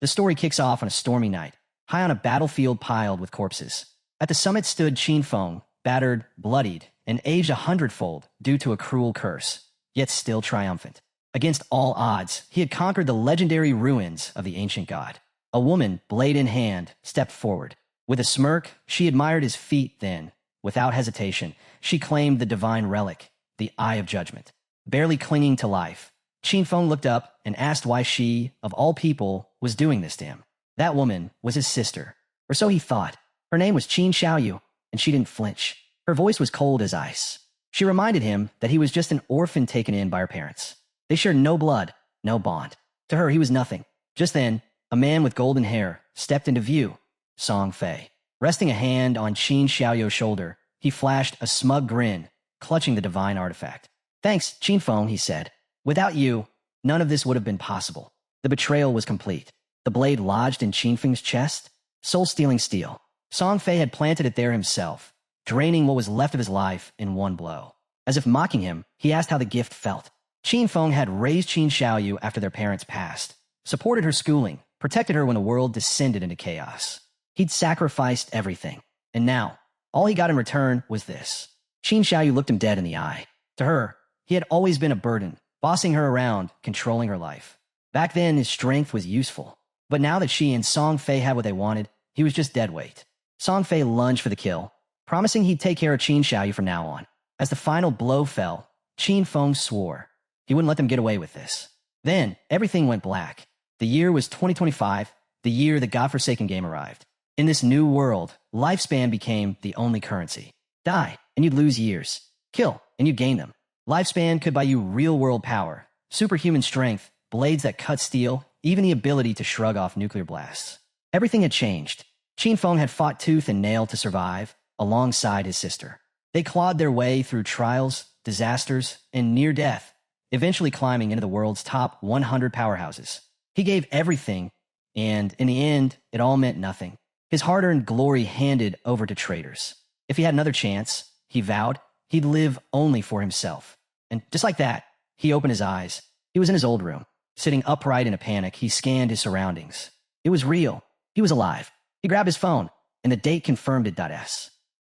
The story kicks off on a stormy night, high on a battlefield piled with corpses. At the summit stood Qin Feng, battered, bloodied, and aged 100-fold due to a cruel curse, yet still triumphant. Against all odds, he had conquered the legendary ruins of the ancient god. A woman, blade in hand, stepped forward. With a smirk, she admired his feat then. Without hesitation, she claimed the divine relic, the Eye of Judgment. Barely clinging to life, Qin Feng looked up and asked why she, of all people, was doing this to him. That woman was his sister, or so he thought. Her name was Qin Xiaoyu, and she didn't flinch. Her voice was cold as ice. She reminded him that he was just an orphan taken in by her parents. They shared no blood, no bond. To her, he was nothing. Just then, a man with golden hair stepped into view. Song Fei. Resting a hand on Qin Xiaoyu's shoulder, he flashed a smug grin, clutching the divine artifact. "Thanks, Qin Feng," he said. "Without you, none of this would have been possible." The betrayal was complete. The blade lodged in Qin Feng's chest, soul-stealing steel. Song Fei had planted it there himself, draining what was left of his life in one blow. As if mocking him, he asked how the gift felt. Qin Feng had raised Qin Xiaoyu after their parents passed, supported her schooling, protected her when the world descended into chaos. He'd sacrificed everything, and now, all he got in return was this. Qin Xiaoyu looked him dead in the eye. To her, he had always been a burden, bossing her around, controlling her life. Back then, his strength was useful. But now that she and Song Fei had what they wanted, he was just dead weight. Song Fei lunged for the kill, promising he'd take care of Qin Xiaoyu from now on. As the final blow fell, Qin Feng swore he wouldn't let them get away with this. Then, everything went black. The year was 2025, the year the godforsaken game arrived. In this new world, lifespan became the only currency. Die, and you'd lose years. Kill, and you'd gain them. Lifespan could buy you real-world power, superhuman strength, blades that cut steel, even the ability to shrug off nuclear blasts. Everything had changed. Qin Feng had fought tooth and nail to survive, alongside his sister. They clawed their way through trials, disasters, and near death, eventually climbing into the world's top 100 powerhouses. He gave everything, and in the end, it all meant nothing. His hard-earned glory handed over to traitors. If he had another chance, he vowed, he'd live only for himself. And just like that, he opened his eyes. He was in his old room. Sitting upright in a panic, he scanned his surroundings. It was real. He was alive. He grabbed his phone, and the date confirmed it.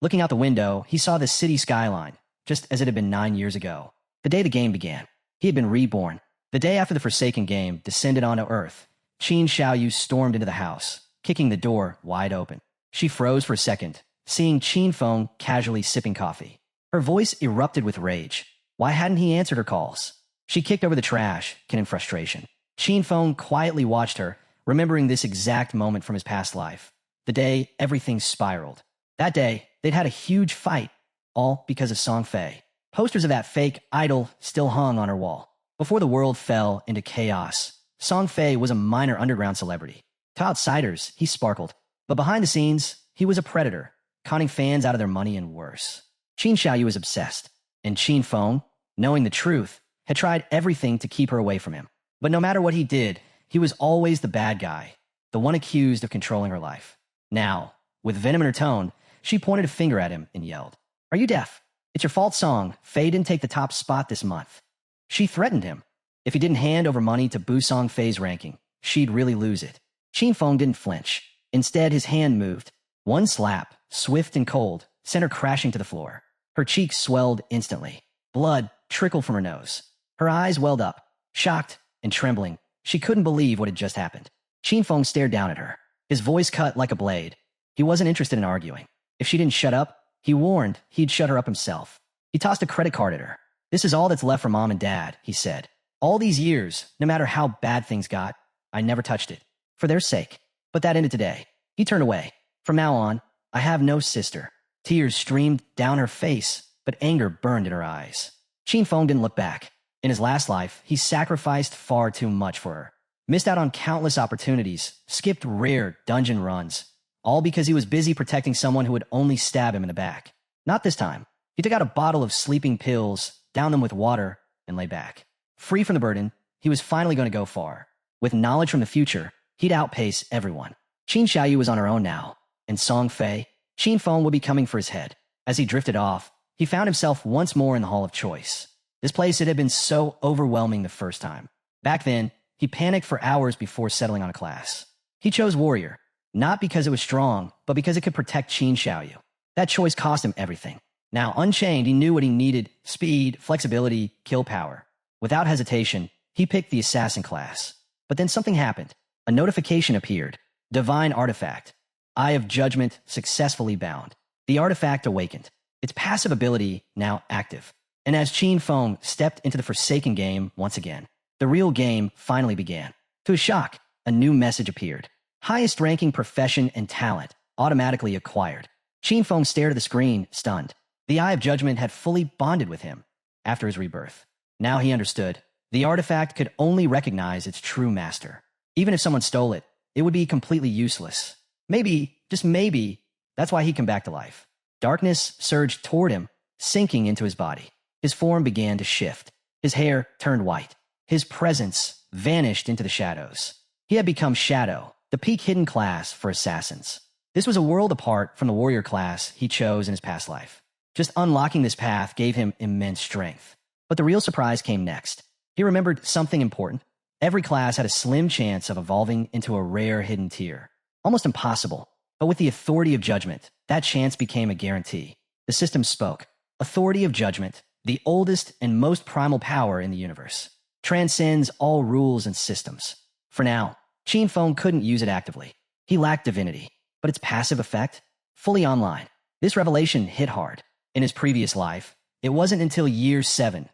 Looking out the window, he saw the city skyline, just as it had been 9 years ago. The day the game began. He had been reborn. The day after the Forsaken game descended onto Earth, Qin Xiaoyu stormed into the house, kicking the door wide open. She froze for a second, seeing Qin Feng casually sipping coffee. Her voice erupted with rage. Why hadn't he answered her calls? She kicked over the trash, in frustration. Qin Feng quietly watched her, remembering this exact moment from his past life. The day everything spiraled. That day, they'd had a huge fight, all because of Song Fei. Posters of that fake idol still hung on her wall. Before the world fell into chaos, Song Fei was a minor underground celebrity. To outsiders, he sparkled. But behind the scenes, he was a predator, conning fans out of their money and worse. Qin Xiaoyu was obsessed, and Qin Feng, knowing the truth, had tried everything to keep her away from him. But no matter what he did, he was always the bad guy, the one accused of controlling her life. Now, with venom in her tone, she pointed a finger at him and yelled, "Are you deaf? It's your fault Song Fei didn't take the top spot this month." She threatened him. If he didn't hand over money to boost Song Fei's ranking, she'd really lose it. Qin Feng didn't flinch. Instead, his hand moved. One slap, swift and cold, sent her crashing to the floor. Her cheeks swelled instantly. Blood trickled from her nose. Her eyes welled up. Shocked and trembling, she couldn't believe what had just happened. Qin Feng stared down at her. His voice cut like a blade. He wasn't interested in arguing. If she didn't shut up, he warned he'd shut her up himself. He tossed a credit card at her. "This is all that's left for Mom and Dad," he said. "All these years, no matter how bad things got, I never touched it. For their sake. But that ended today." He turned away. "From now on, I have no sister." Tears streamed down her face, but anger burned in her eyes. Qin Feng didn't look back. In his last life, he sacrificed far too much for her. Missed out on countless opportunities, skipped rare dungeon runs, all because he was busy protecting someone who would only stab him in the back. Not this time. He took out a bottle of sleeping pills, downed them with water, and lay back. Free from the burden, he was finally going to go far. With knowledge from the future, he'd outpace everyone. Qin Xiaoyu was on her own now, and Song Fei, Qin Feng would be coming for his head. As he drifted off, he found himself once more in the Hall of Choice. This place had been so overwhelming the first time. Back then, he panicked for hours before settling on a class. He chose warrior, not because it was strong, but because it could protect Qin Xiaoyu. That choice cost him everything. Now, unchained, he knew what he needed: speed, flexibility, kill power. Without hesitation, he picked the assassin class. But then something happened. A notification appeared. Divine artifact. Eye of Judgment successfully bound. The artifact awakened, its passive ability now active. And as Qin Feng stepped into the Forsaken game once again, the real game finally began. To his shock, a new message appeared. Highest ranking profession and talent automatically acquired. Qin Feng stared at the screen, stunned. The Eye of Judgment had fully bonded with him after his rebirth. Now he understood. The artifact could only recognize its true master. Even if someone stole it, it would be completely useless. Maybe, just maybe, that's why he'd come back to life. Darkness surged toward him, sinking into his body. His form began to shift. His hair turned white. His presence vanished into the shadows. He had become Shadow, the peak hidden class for assassins. This was a world apart from the warrior class he chose in his past life. Just unlocking this path gave him immense strength. But the real surprise came next. He remembered something important. Every class had a slim chance of evolving into a rare hidden tier. Almost impossible. But with the authority of judgment, that chance became a guarantee. The system spoke. Authority of judgment, the oldest and most primal power in the universe, transcends all rules and systems. For now, Qin Feng couldn't use it actively. He lacked divinity, but its passive effect, fully online. This revelation hit hard. In his previous life, it wasn't until year 7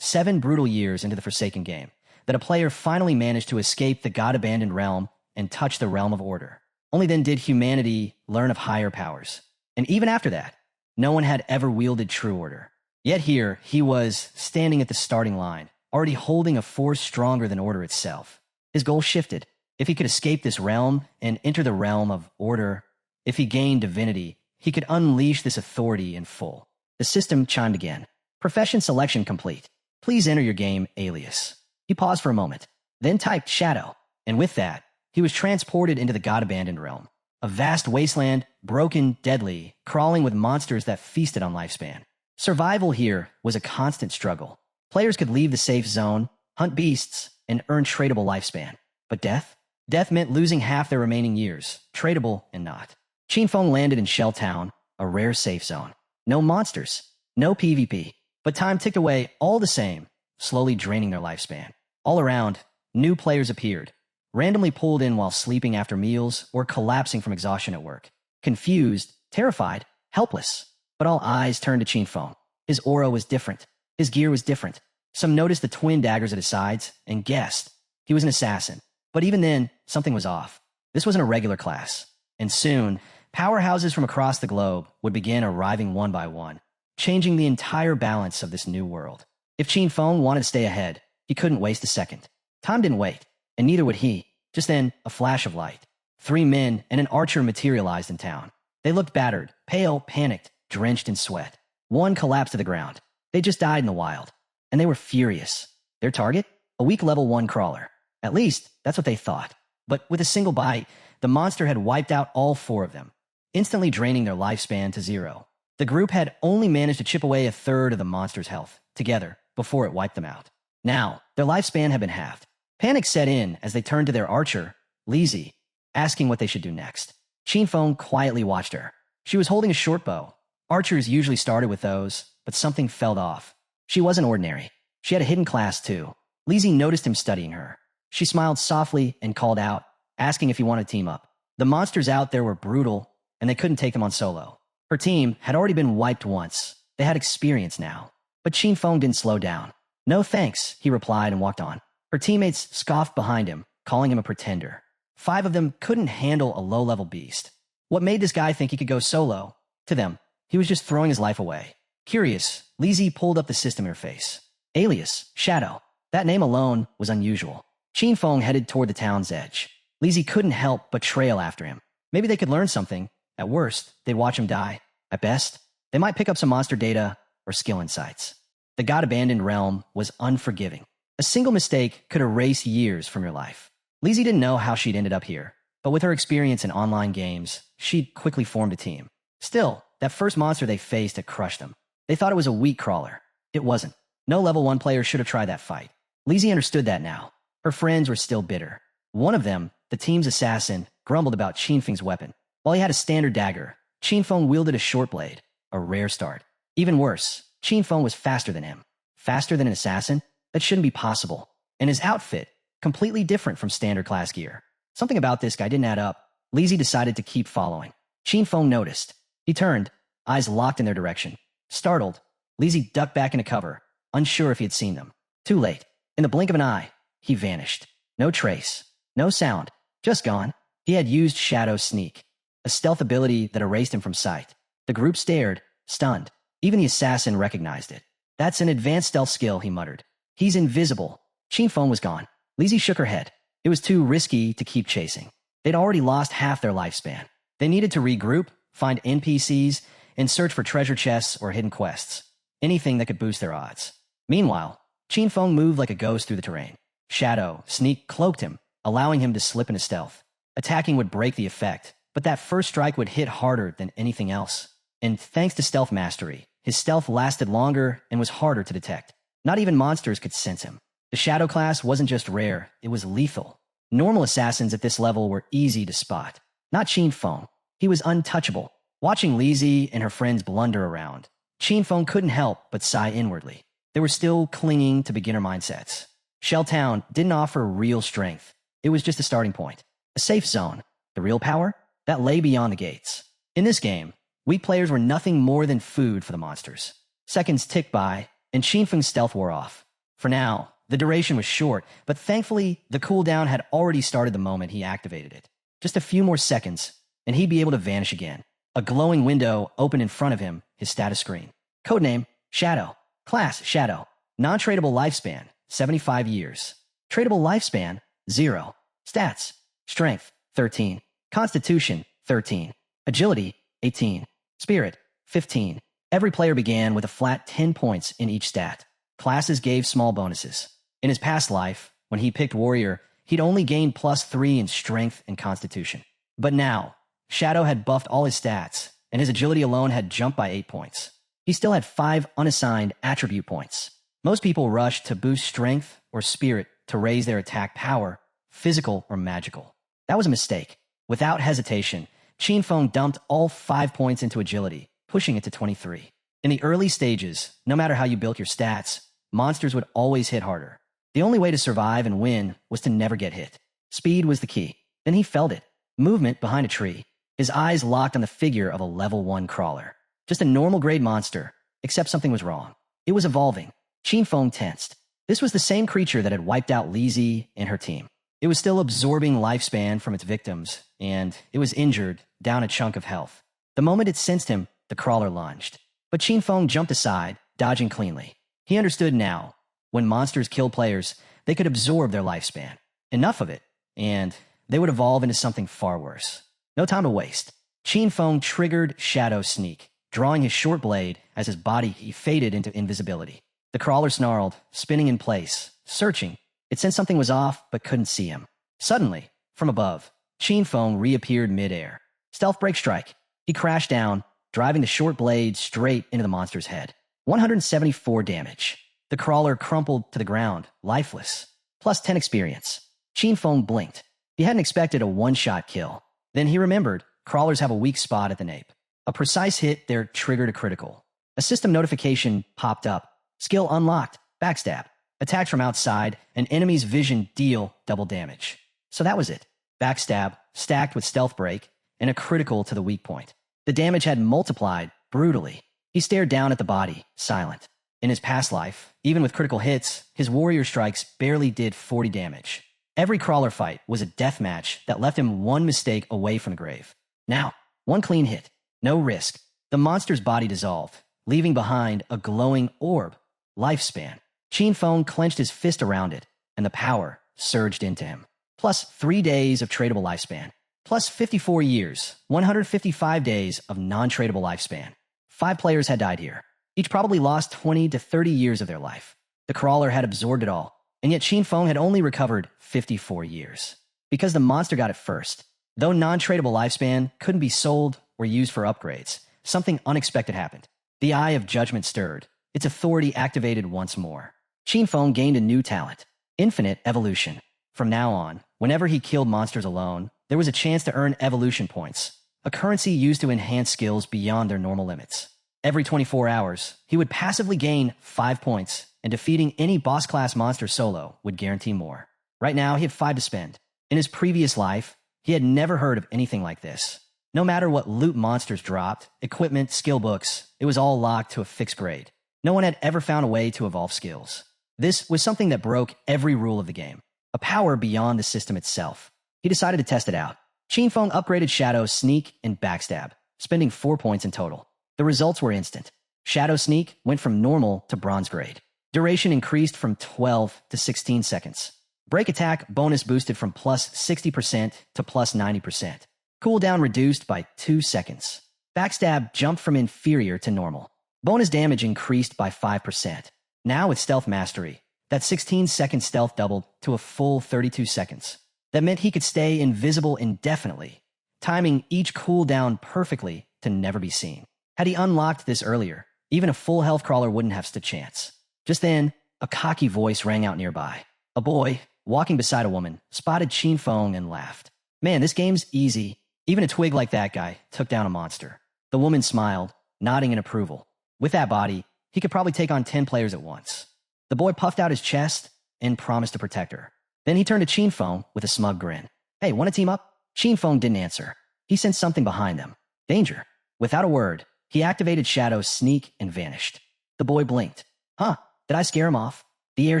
brutal years into the Forsaken game, that a player finally managed to escape the God-abandoned realm and touch the realm of order. Only then did humanity learn of higher powers. And even after that, no one had ever wielded true order. Yet here, he was standing at the starting line, already holding a force stronger than order itself. His goal shifted. If he could escape this realm and enter the realm of order, if he gained divinity, he could unleash this authority in full. The system chimed again. Profession selection complete. Please enter your game alias. He paused for a moment, then typed Shadow, and with that, he was transported into the God-abandoned realm. A vast wasteland, broken, deadly, crawling with monsters that feasted on lifespan. Survival here was a constant struggle. Players could leave the safe zone, hunt beasts, and earn tradable lifespan. But death? Death meant losing half their remaining years, tradable and not. Qin Feng landed in Shell Town, a rare safe zone. No monsters, no PvP, but time ticked away all the same, slowly draining their lifespan. All around, new players appeared, randomly pulled in while sleeping after meals or collapsing from exhaustion at work. Confused, terrified, helpless. But all eyes turned to Qin Feng. His aura was different. His gear was different. Some noticed the twin daggers at his sides and guessed he was an assassin. But even then, something was off. This wasn't a regular class. And soon, powerhouses from across the globe would begin arriving one by one, changing the entire balance of this new world. If Qin Feng wanted to stay ahead, he couldn't waste a second. Time didn't wait, and neither would he. Just then, a flash of light. 3 men and an archer materialized in town. They looked battered, pale, panicked, drenched in sweat. One collapsed to the ground. They just died in the wild. And they were furious. Their target? A weak level 1 crawler. At least, that's what they thought. But with a single bite, the monster had wiped out all 4 of them, instantly draining their lifespan to 0. The group had only managed to chip away a third of the monster's health, together, before it wiped them out. Now, their lifespan had been halved. Panic set in as they turned to their archer, Lizzie, asking what they should do next. Qin Feng quietly watched her. She was holding a short bow. Archers usually started with those, but something fell off. She wasn't ordinary. She had a hidden class too. Lizzie noticed him studying her. She smiled softly and called out, asking if he wanted to team up. The monsters out there were brutal, and they couldn't take them on solo. Her team had already been wiped once. They had experience now. But Qin Feng didn't slow down. No thanks, he replied and walked on. Her teammates scoffed behind him, calling him a pretender. 5 of them couldn't handle a low-level beast. What made this guy think he could go solo? To them, he was just throwing his life away. Curious, Lizzie pulled up the system interface. Alias, Shadow. That name alone was unusual. Qin Feng headed toward the town's edge. Lizzie couldn't help but trail after him. Maybe they could learn something. At worst, they'd watch him die. At best, they might pick up some monster data or skill insights. The God-abandoned realm was unforgiving. A single mistake could erase years from your life. Lizzie didn't know how she'd ended up here, but with her experience in online games, she'd quickly formed a team. Still, that first monster they faced had crushed them. They thought it was a weak crawler. It wasn't. No level 1 player should have tried that fight. Lizzie understood that now. Her friends were still bitter. One of them, the team's assassin, grumbled about Qinfeng's weapon. While he had a standard dagger, Qinfeng wielded a short blade, a rare start. Even worse, Qinfeng was faster than him. Faster than an assassin? That shouldn't be possible. And his outfit, completely different from standard class gear. Something about this guy didn't add up. Lizzie decided to keep following. Qinfeng noticed. He turned, eyes locked in their direction. Startled, Lizzie ducked back into cover, unsure if he had seen them. Too late. In the blink of an eye, he vanished. No trace. No sound. Just gone. He had used Shadow Sneak, a stealth ability that erased him from sight. The group stared, stunned. Even the assassin recognized it. That's an advanced stealth skill, he muttered. He's invisible. Qinfeng was gone. Lizzie shook her head. It was too risky to keep chasing. They'd already lost half their lifespan. They needed to regroup, find NPCs, and search for treasure chests or hidden quests. Anything that could boost their odds. Meanwhile, Qinfeng moved like a ghost through the terrain. Shadow Sneak cloaked him, allowing him to slip into stealth. Attacking would break the effect, but that first strike would hit harder than anything else. And thanks to stealth mastery, his stealth lasted longer and was harder to detect. Not even monsters could sense him. The Shadow class wasn't just rare, it was lethal. Normal assassins at this level were easy to spot. Not Qinfeng. He was untouchable. Watching Lizzie and her friends blunder around, Qinfeng couldn't help but sigh inwardly. They were still clinging to beginner mindsets. Shell Town didn't offer real strength. It was just a starting point. A safe zone. The real power? That lay beyond the gates. In this game, we players were nothing more than food for the monsters. Seconds ticked by, and Qinfeng's stealth wore off. For now, the duration was short, but thankfully, the cooldown had already started the moment he activated it. Just a few more seconds, and he'd be able to vanish again. A glowing window opened in front of him, his status screen. Codename, Shadow. Class, Shadow. Non-tradable lifespan, 75 years. Tradable lifespan, 0. Stats, Strength, 13. Constitution, 13. Agility, 18. Spirit, 15. Every player began with a flat 10 points in each stat. Classes gave small bonuses. In his past life, when he picked Warrior, he'd only gained +3 in Strength and Constitution. But now, Shadow had buffed all his stats, and his agility alone had jumped by 8 points. He still had 5 unassigned attribute points. Most people rushed to boost Strength or Spirit to raise their attack power, physical or magical. That was a mistake. Without hesitation, Qinfeng dumped all 5 points into agility, pushing it to 23. In the early stages, no matter how you built your stats, monsters would always hit harder. The only way to survive and win was to never get hit. Speed was the key. Then he felt it. Movement behind a tree. His eyes locked on the figure of a level 1 crawler. Just a normal grade monster, except something was wrong. It was evolving. Qinfeng tensed. This was the same creature that had wiped out Lizzie and her team. It was still absorbing lifespan from its victims, and it was injured, down a chunk of health. The moment it sensed him, the crawler lunged. But Qinfeng jumped aside, dodging cleanly. He understood now. When monsters killed players, they could absorb their lifespan. Enough of it, and they would evolve into something far worse. No time to waste. Qinfeng triggered Shadow Sneak, drawing his short blade as his body he faded into invisibility. The crawler snarled, spinning in place, searching. It sensed something was off, but couldn't see him. Suddenly, from above, Qinfeng reappeared midair. Stealth break strike. He crashed down, driving the short blade straight into the monster's head. 174 damage. The crawler crumpled to the ground, lifeless. Plus 10 experience. Qinfeng blinked. He hadn't expected a one-shot kill. Then he remembered, crawlers have a weak spot at the nape. A precise hit there triggered a critical. A system notification popped up. Skill unlocked. Backstab. Attacked from outside, an enemy's vision deal double damage. So that was it. Backstab, stacked with stealth break, and a critical to the weak point. The damage had multiplied brutally. He stared down at the body, silent. In his past life, even with critical hits, his warrior strikes barely did 40 damage. Every crawler fight was a death match that left him one mistake away from the grave. Now, one clean hit. No risk. The monster's body dissolved, leaving behind a glowing orb. Lifespan. Qinfeng clenched his fist around it, and the power surged into him. Plus 3 days of tradable lifespan. Plus 54 years, 155 days of non-tradable lifespan. 5 players had died here. Each probably lost 20 to 30 years of their life. The crawler had absorbed it all, and yet Qinfeng had only recovered 54 years. Because the monster got it first. Though non-tradable lifespan couldn't be sold or used for upgrades, something unexpected happened. The Eye of Judgment stirred. Its authority activated once more. Qinfeng gained a new talent, infinite evolution. From now on, whenever he killed monsters alone, there was a chance to earn evolution points, a currency used to enhance skills beyond their normal limits. Every 24 hours, he would passively gain 5 points, and defeating any boss-class monster solo would guarantee more. Right now, he had 5 to spend. In his previous life, he had never heard of anything like this. No matter what loot monsters dropped, equipment, skill books, it was all locked to a fixed grade. No one had ever found a way to evolve skills. This was something that broke every rule of the game, a power beyond the system itself. He decided to test it out. Qinfeng upgraded Shadow, Sneak, and Backstab, spending 4 points in total. The results were instant. Shadow Sneak went from normal to bronze grade. Duration increased from 12 to 16 seconds. Break attack bonus boosted from plus 60% to plus 90%. Cooldown reduced by 2 seconds. Backstab jumped from inferior to normal. Bonus damage increased by 5%. Now with Stealth Mastery, that 16-second stealth doubled to a full 32 seconds. That meant he could stay invisible indefinitely, timing each cooldown perfectly to never be seen. Had he unlocked this earlier, even a full health crawler wouldn't have stood a chance. Just then, a cocky voice rang out nearby. A boy, walking beside a woman, spotted Qinfeng and laughed. Man, this game's easy. Even a twig like that guy took down a monster. The woman smiled, nodding in approval. With that body, he could probably take on 10 players at once. The boy puffed out his chest and promised to protect her. Then he turned to Qinfeng with a smug grin. Hey, want to team up? Qinfeng didn't answer. He sensed something behind them. Danger. Without a word, he activated Shadow, Sneak, and vanished. The boy blinked. Huh, did I scare him off? The air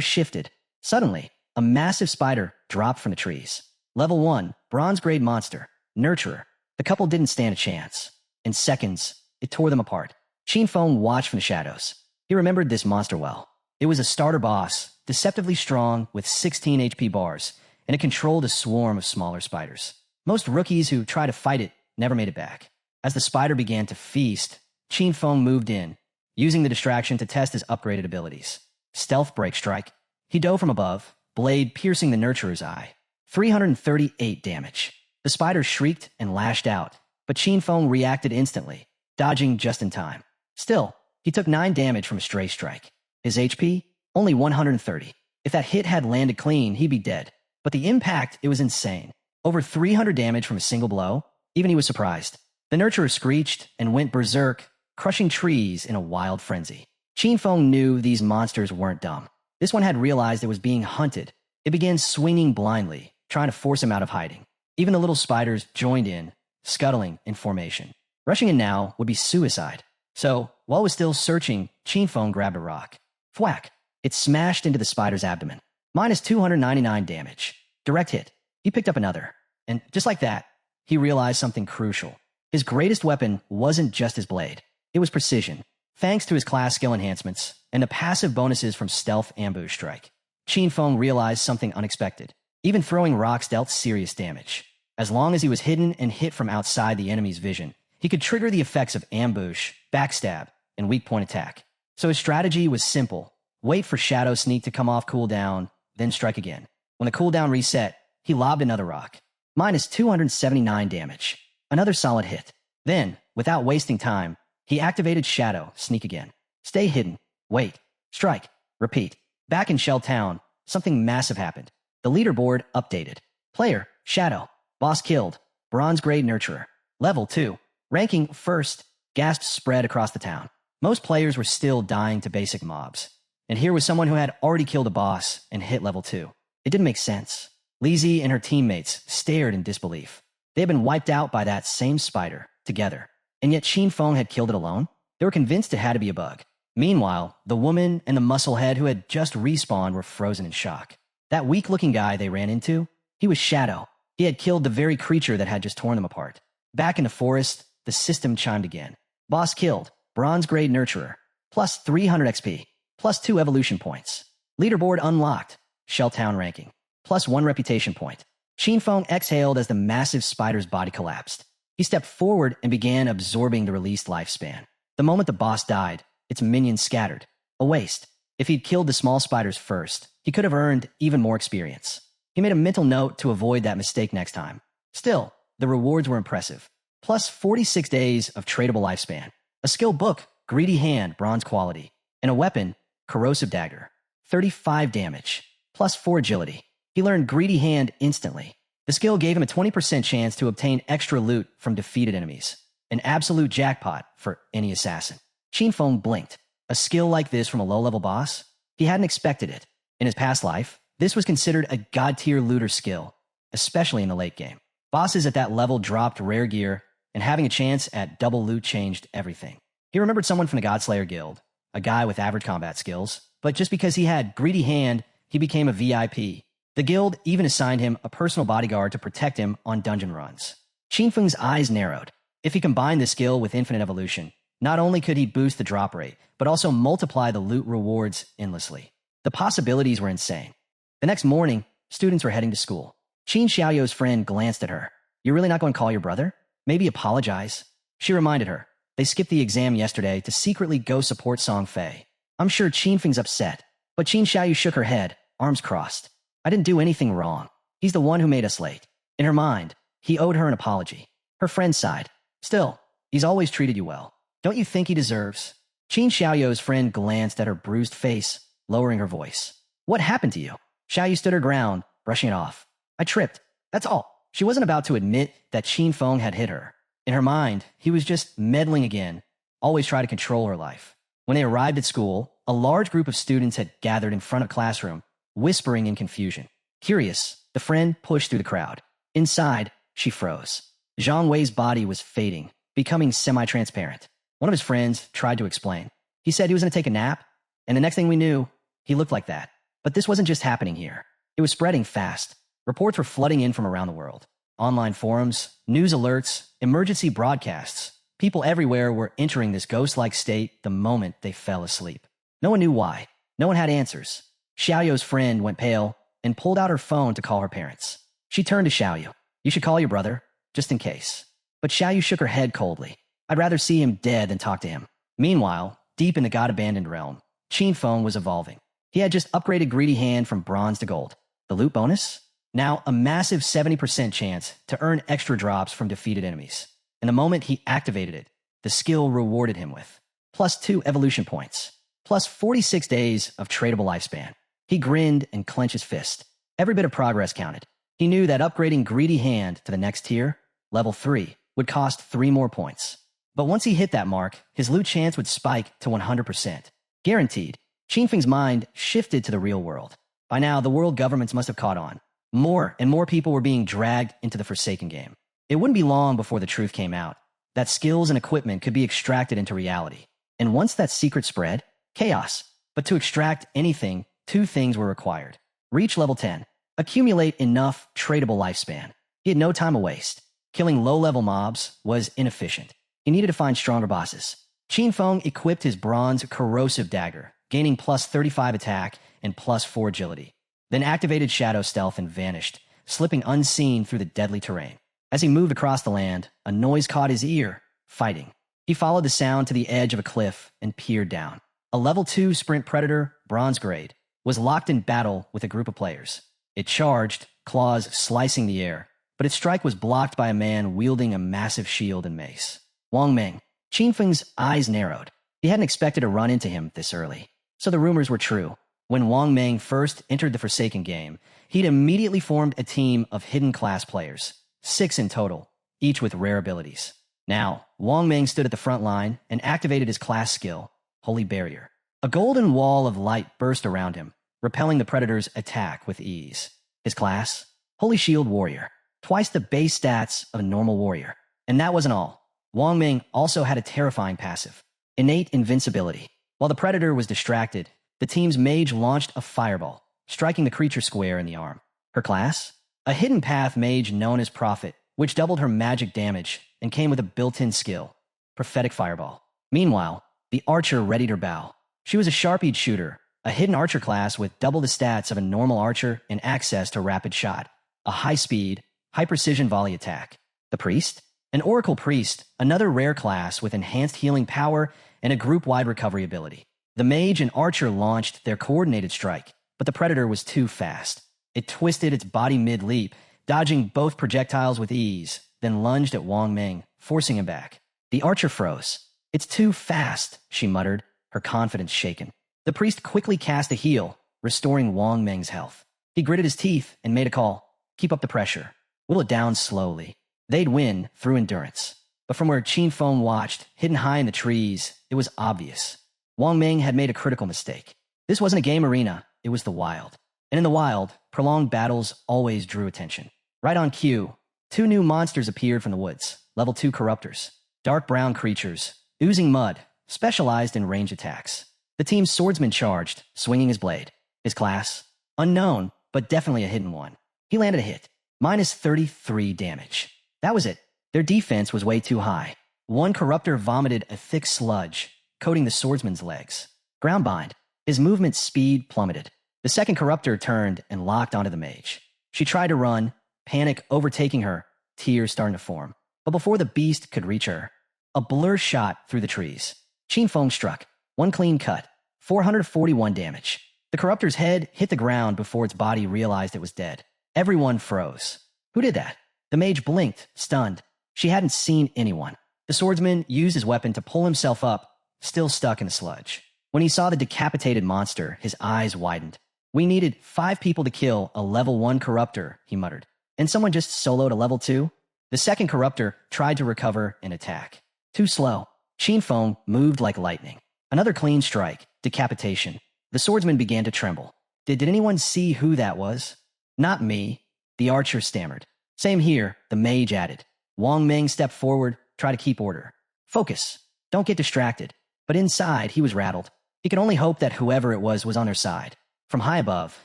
shifted. Suddenly, a massive spider dropped from the trees. Level 1, bronze grade monster, Nurturer. The couple didn't stand a chance. In seconds, it tore them apart. Qinfeng watched from the shadows. He remembered this monster well. It was a starter boss, deceptively strong with 16 HP bars, and it controlled a swarm of smaller spiders. Most rookies who tried to fight it never made it back. As the spider began to feast, Qinfeng moved in, using the distraction to test his upgraded abilities. Stealth Break Strike. He dove from above, blade piercing the Nurturer's eye. 338 damage. The spider shrieked and lashed out, but Qinfeng reacted instantly, dodging just in time. Still, he took 9 damage from a stray strike. His HP? Only 130. If that hit had landed clean, he'd be dead. But the impact, it was insane. Over 300 damage from a single blow? Even he was surprised. The Nurturer screeched and went berserk, crushing trees in a wild frenzy. Qinfeng knew these monsters weren't dumb. This one had realized it was being hunted. It began swinging blindly, trying to force him out of hiding. Even the little spiders joined in, scuttling in formation. Rushing in now would be suicide. So, while it was still searching, Qinfeng grabbed a rock. Thwack! It smashed into the spider's abdomen. Minus 299 damage. Direct hit. He picked up another. And just like that, he realized something crucial. His greatest weapon wasn't just his blade. It was precision, thanks to his class skill enhancements and the passive bonuses from Stealth Ambush Strike. Qinfeng realized something unexpected. Even throwing rocks dealt serious damage. As long as he was hidden and hit from outside the enemy's vision, he could trigger the effects of ambush, backstab, and weak point attack. So his strategy was simple. Wait for Shadow Sneak to come off cooldown, then strike again. When the cooldown reset, he lobbed another rock. Minus 279 damage. Another solid hit. Then, without wasting time, he activated Shadow, Sneak again. Stay hidden. Wait. Strike. Repeat. Back in Shell Town, something massive happened. The leaderboard updated. Player, Shadow. Boss killed. Bronze grade Nurturer. Level 2. Ranking first. Gasps spread across the town. Most players were still dying to basic mobs. And here was someone who had already killed a boss and hit level 2. It didn't make sense. Lizzie and her teammates stared in disbelief. They had been wiped out by that same spider, together. And yet Qinfeng had killed it alone? They were convinced it had to be a bug. Meanwhile, the woman and the musclehead who had just respawned were frozen in shock. That weak-looking guy they ran into? He was Shadow. He had killed the very creature that had just torn them apart. Back in the forest, the system chimed again. Boss killed. Bronze grade Nurturer. Plus 300 XP. Plus 2 evolution points. Leaderboard unlocked. Shelltown ranking. Plus 1 reputation point. Qinfeng exhaled as the massive spider's body collapsed. He stepped forward and began absorbing the released lifespan. The moment the boss died, its minions scattered. A waste. If he'd killed the small spiders first, he could have earned even more experience. He made a mental note to avoid that mistake next time. Still, the rewards were impressive. Plus 46 days of tradable lifespan. A skill book, Greedy Hand, bronze quality. And a weapon, Corrosive Dagger. 35 damage. Plus 4 agility. He learned Greedy Hand instantly. The skill gave him a 20% chance to obtain extra loot from defeated enemies. An absolute jackpot for any assassin. Qinfeng blinked. A skill like this from a low-level boss? He hadn't expected it. In his past life, this was considered a god-tier looter skill, especially in the late game. Bosses at that level dropped rare gear, and having a chance at double loot changed everything. He remembered someone from the Godslayer Guild, a guy with average combat skills, but just because he had greedy hand, he became a VIP. The guild even assigned him a personal bodyguard to protect him on dungeon runs. Qinfeng's eyes narrowed. If he combined this skill with infinite evolution, not only could he boost the drop rate, but also multiply the loot rewards endlessly. The possibilities were insane. The next morning, students were heading to school. Qin Xiaoyou's friend glanced at her. "You're really not going to call your brother? Maybe apologize?" She reminded her. They skipped the exam yesterday to secretly go support Song Fei. "I'm sure Qinfeng's upset." But Qin Xiaoyu shook her head, arms crossed. "I didn't do anything wrong. He's the one who made us late." In her mind, he owed her an apology. Her friend sighed. "Still, he's always treated you well. Don't you think he deserves?" Qin Xiaoyou's friend glanced at her bruised face, lowering her voice. "What happened to you?" Xiaoyu stood her ground, brushing it off. "I tripped. That's all." She wasn't about to admit that Qinfeng had hit her. In her mind, he was just meddling again, always try to control her life. When they arrived at school, a large group of students had gathered in front of the classroom, whispering in confusion. Curious, the friend pushed through the crowd. Inside, she froze. Zhang Wei's body was fading, becoming semi-transparent. One of his friends tried to explain. He said he was going to take a nap, and the next thing we knew, he looked like that. But this wasn't just happening here. It was spreading fast. Reports were flooding in from around the world. Online forums, news alerts, emergency broadcasts. People everywhere were entering this ghost-like state the moment they fell asleep. No one knew why. No one had answers. Xiaoyou's friend went pale and pulled out her phone to call her parents. She turned to Xiaoyu. "You should call your brother, just in case." But Xiaoyu shook her head coldly. "I'd rather see him dead than talk to him." Meanwhile, deep in the god-abandoned realm, Qinfeng was evolving. He had just upgraded Greedy Hand from bronze to gold. The loot bonus? Now a massive 70% chance to earn extra drops from defeated enemies. And the moment he activated it, the skill rewarded him with +2 evolution points, plus 46 days of tradable lifespan. He grinned and clenched his fist. Every bit of progress counted. He knew that upgrading Greedy Hand to the next tier, level 3, would cost 3 more points. But once he hit that mark, his loot chance would spike to 100%. Guaranteed. Qinfeng's mind shifted to the real world. By now, the world governments must have caught on. More and more people were being dragged into the Forsaken game. It wouldn't be long before the truth came out, that skills and equipment could be extracted into reality. And once that secret spread, chaos. But to extract anything, 2 things were required. Reach level 10. Accumulate enough tradable lifespan. He had no time to waste. Killing low-level mobs was inefficient. He needed to find stronger bosses. Qinfeng equipped his bronze corrosive dagger, gaining +35 attack and +4 agility. Then activated Shadow Stealth and vanished, slipping unseen through the deadly terrain. As he moved across the land, a noise caught his ear, fighting. He followed the sound to the edge of a cliff and peered down. A level 2 sprint predator, bronze grade, was locked in battle with a group of players. It charged, claws slicing the air, but its strike was blocked by a man wielding a massive shield and mace. Wang Meng. Qinfeng's eyes narrowed. He hadn't expected to run into him this early. So the rumors were true. When Wang Meng first entered the Forsaken game, he'd immediately formed a team of hidden class players, 6 in total, each with rare abilities. Now, Wang Meng stood at the front line and activated his class skill, Holy Barrier. A golden wall of light burst around him, repelling the predator's attack with ease. His class? Holy Shield Warrior, twice the base stats of a normal warrior. And that wasn't all. Wang Meng also had a terrifying passive, innate invincibility. While the predator was distracted, the team's mage launched a fireball, striking the creature square in the arm. Her class? A hidden path mage known as Prophet, which doubled her magic damage and came with a built-in skill, Prophetic Fireball. Meanwhile, the archer readied her bow. She was a sharp-edged shooter, a hidden archer class with double the stats of a normal archer and access to rapid shot, a high-speed, high-precision volley attack. The priest? An oracle priest, another rare class with enhanced healing power and a group-wide recovery ability. The mage and archer launched their coordinated strike, but the predator was too fast. It twisted its body mid-leap, dodging both projectiles with ease, then lunged at Wang Meng, forcing him back. The archer froze. "It's too fast," she muttered, her confidence shaken. The priest quickly cast a heal, restoring Wang Meng's health. He gritted his teeth and made a call. "Keep up the pressure." whittle it down slowly. They'd win through endurance. But from where Qin Feng watched, hidden high in the trees, it was obvious. Wang Ming had made a critical mistake. This wasn't a game arena, it was the wild. And in the wild, prolonged battles always drew attention. Right on cue, two new monsters appeared from the woods, level 2 corruptors. Dark brown creatures, oozing mud, specialized in range attacks. The team's swordsman charged, swinging his blade. His class? Unknown, but definitely a hidden one. He landed a hit. Minus 33 damage. That was it. Their defense was way too high. One corruptor vomited a thick sludge, coating the swordsman's legs. Groundbind. His movement speed plummeted. The second corruptor turned and locked onto the mage. She tried to run, panic overtaking her, tears starting to form. But before the beast could reach her, a blur shot through the trees. Qin Feng struck. One clean cut. 441 damage. The corruptor's head hit the ground before its body realized it was dead. Everyone froze. Who did that? The mage blinked, stunned. She hadn't seen anyone. The swordsman used his weapon to pull himself up, still stuck in the sludge. When he saw the decapitated monster, his eyes widened. We needed 5 people to kill a level 1 corruptor, he muttered. And someone just soloed a level 2? The second corruptor tried to recover and attack. Too slow. Qin Feng moved like lightning. Another clean strike. Decapitation. The swordsman began to tremble. Did anyone see who that was? Not me. The archer stammered. Same here, the mage added. Wang Ming stepped forward, tried to keep order. Focus. Don't get distracted. But inside, he was rattled. He could only hope that whoever it was on their side. From high above,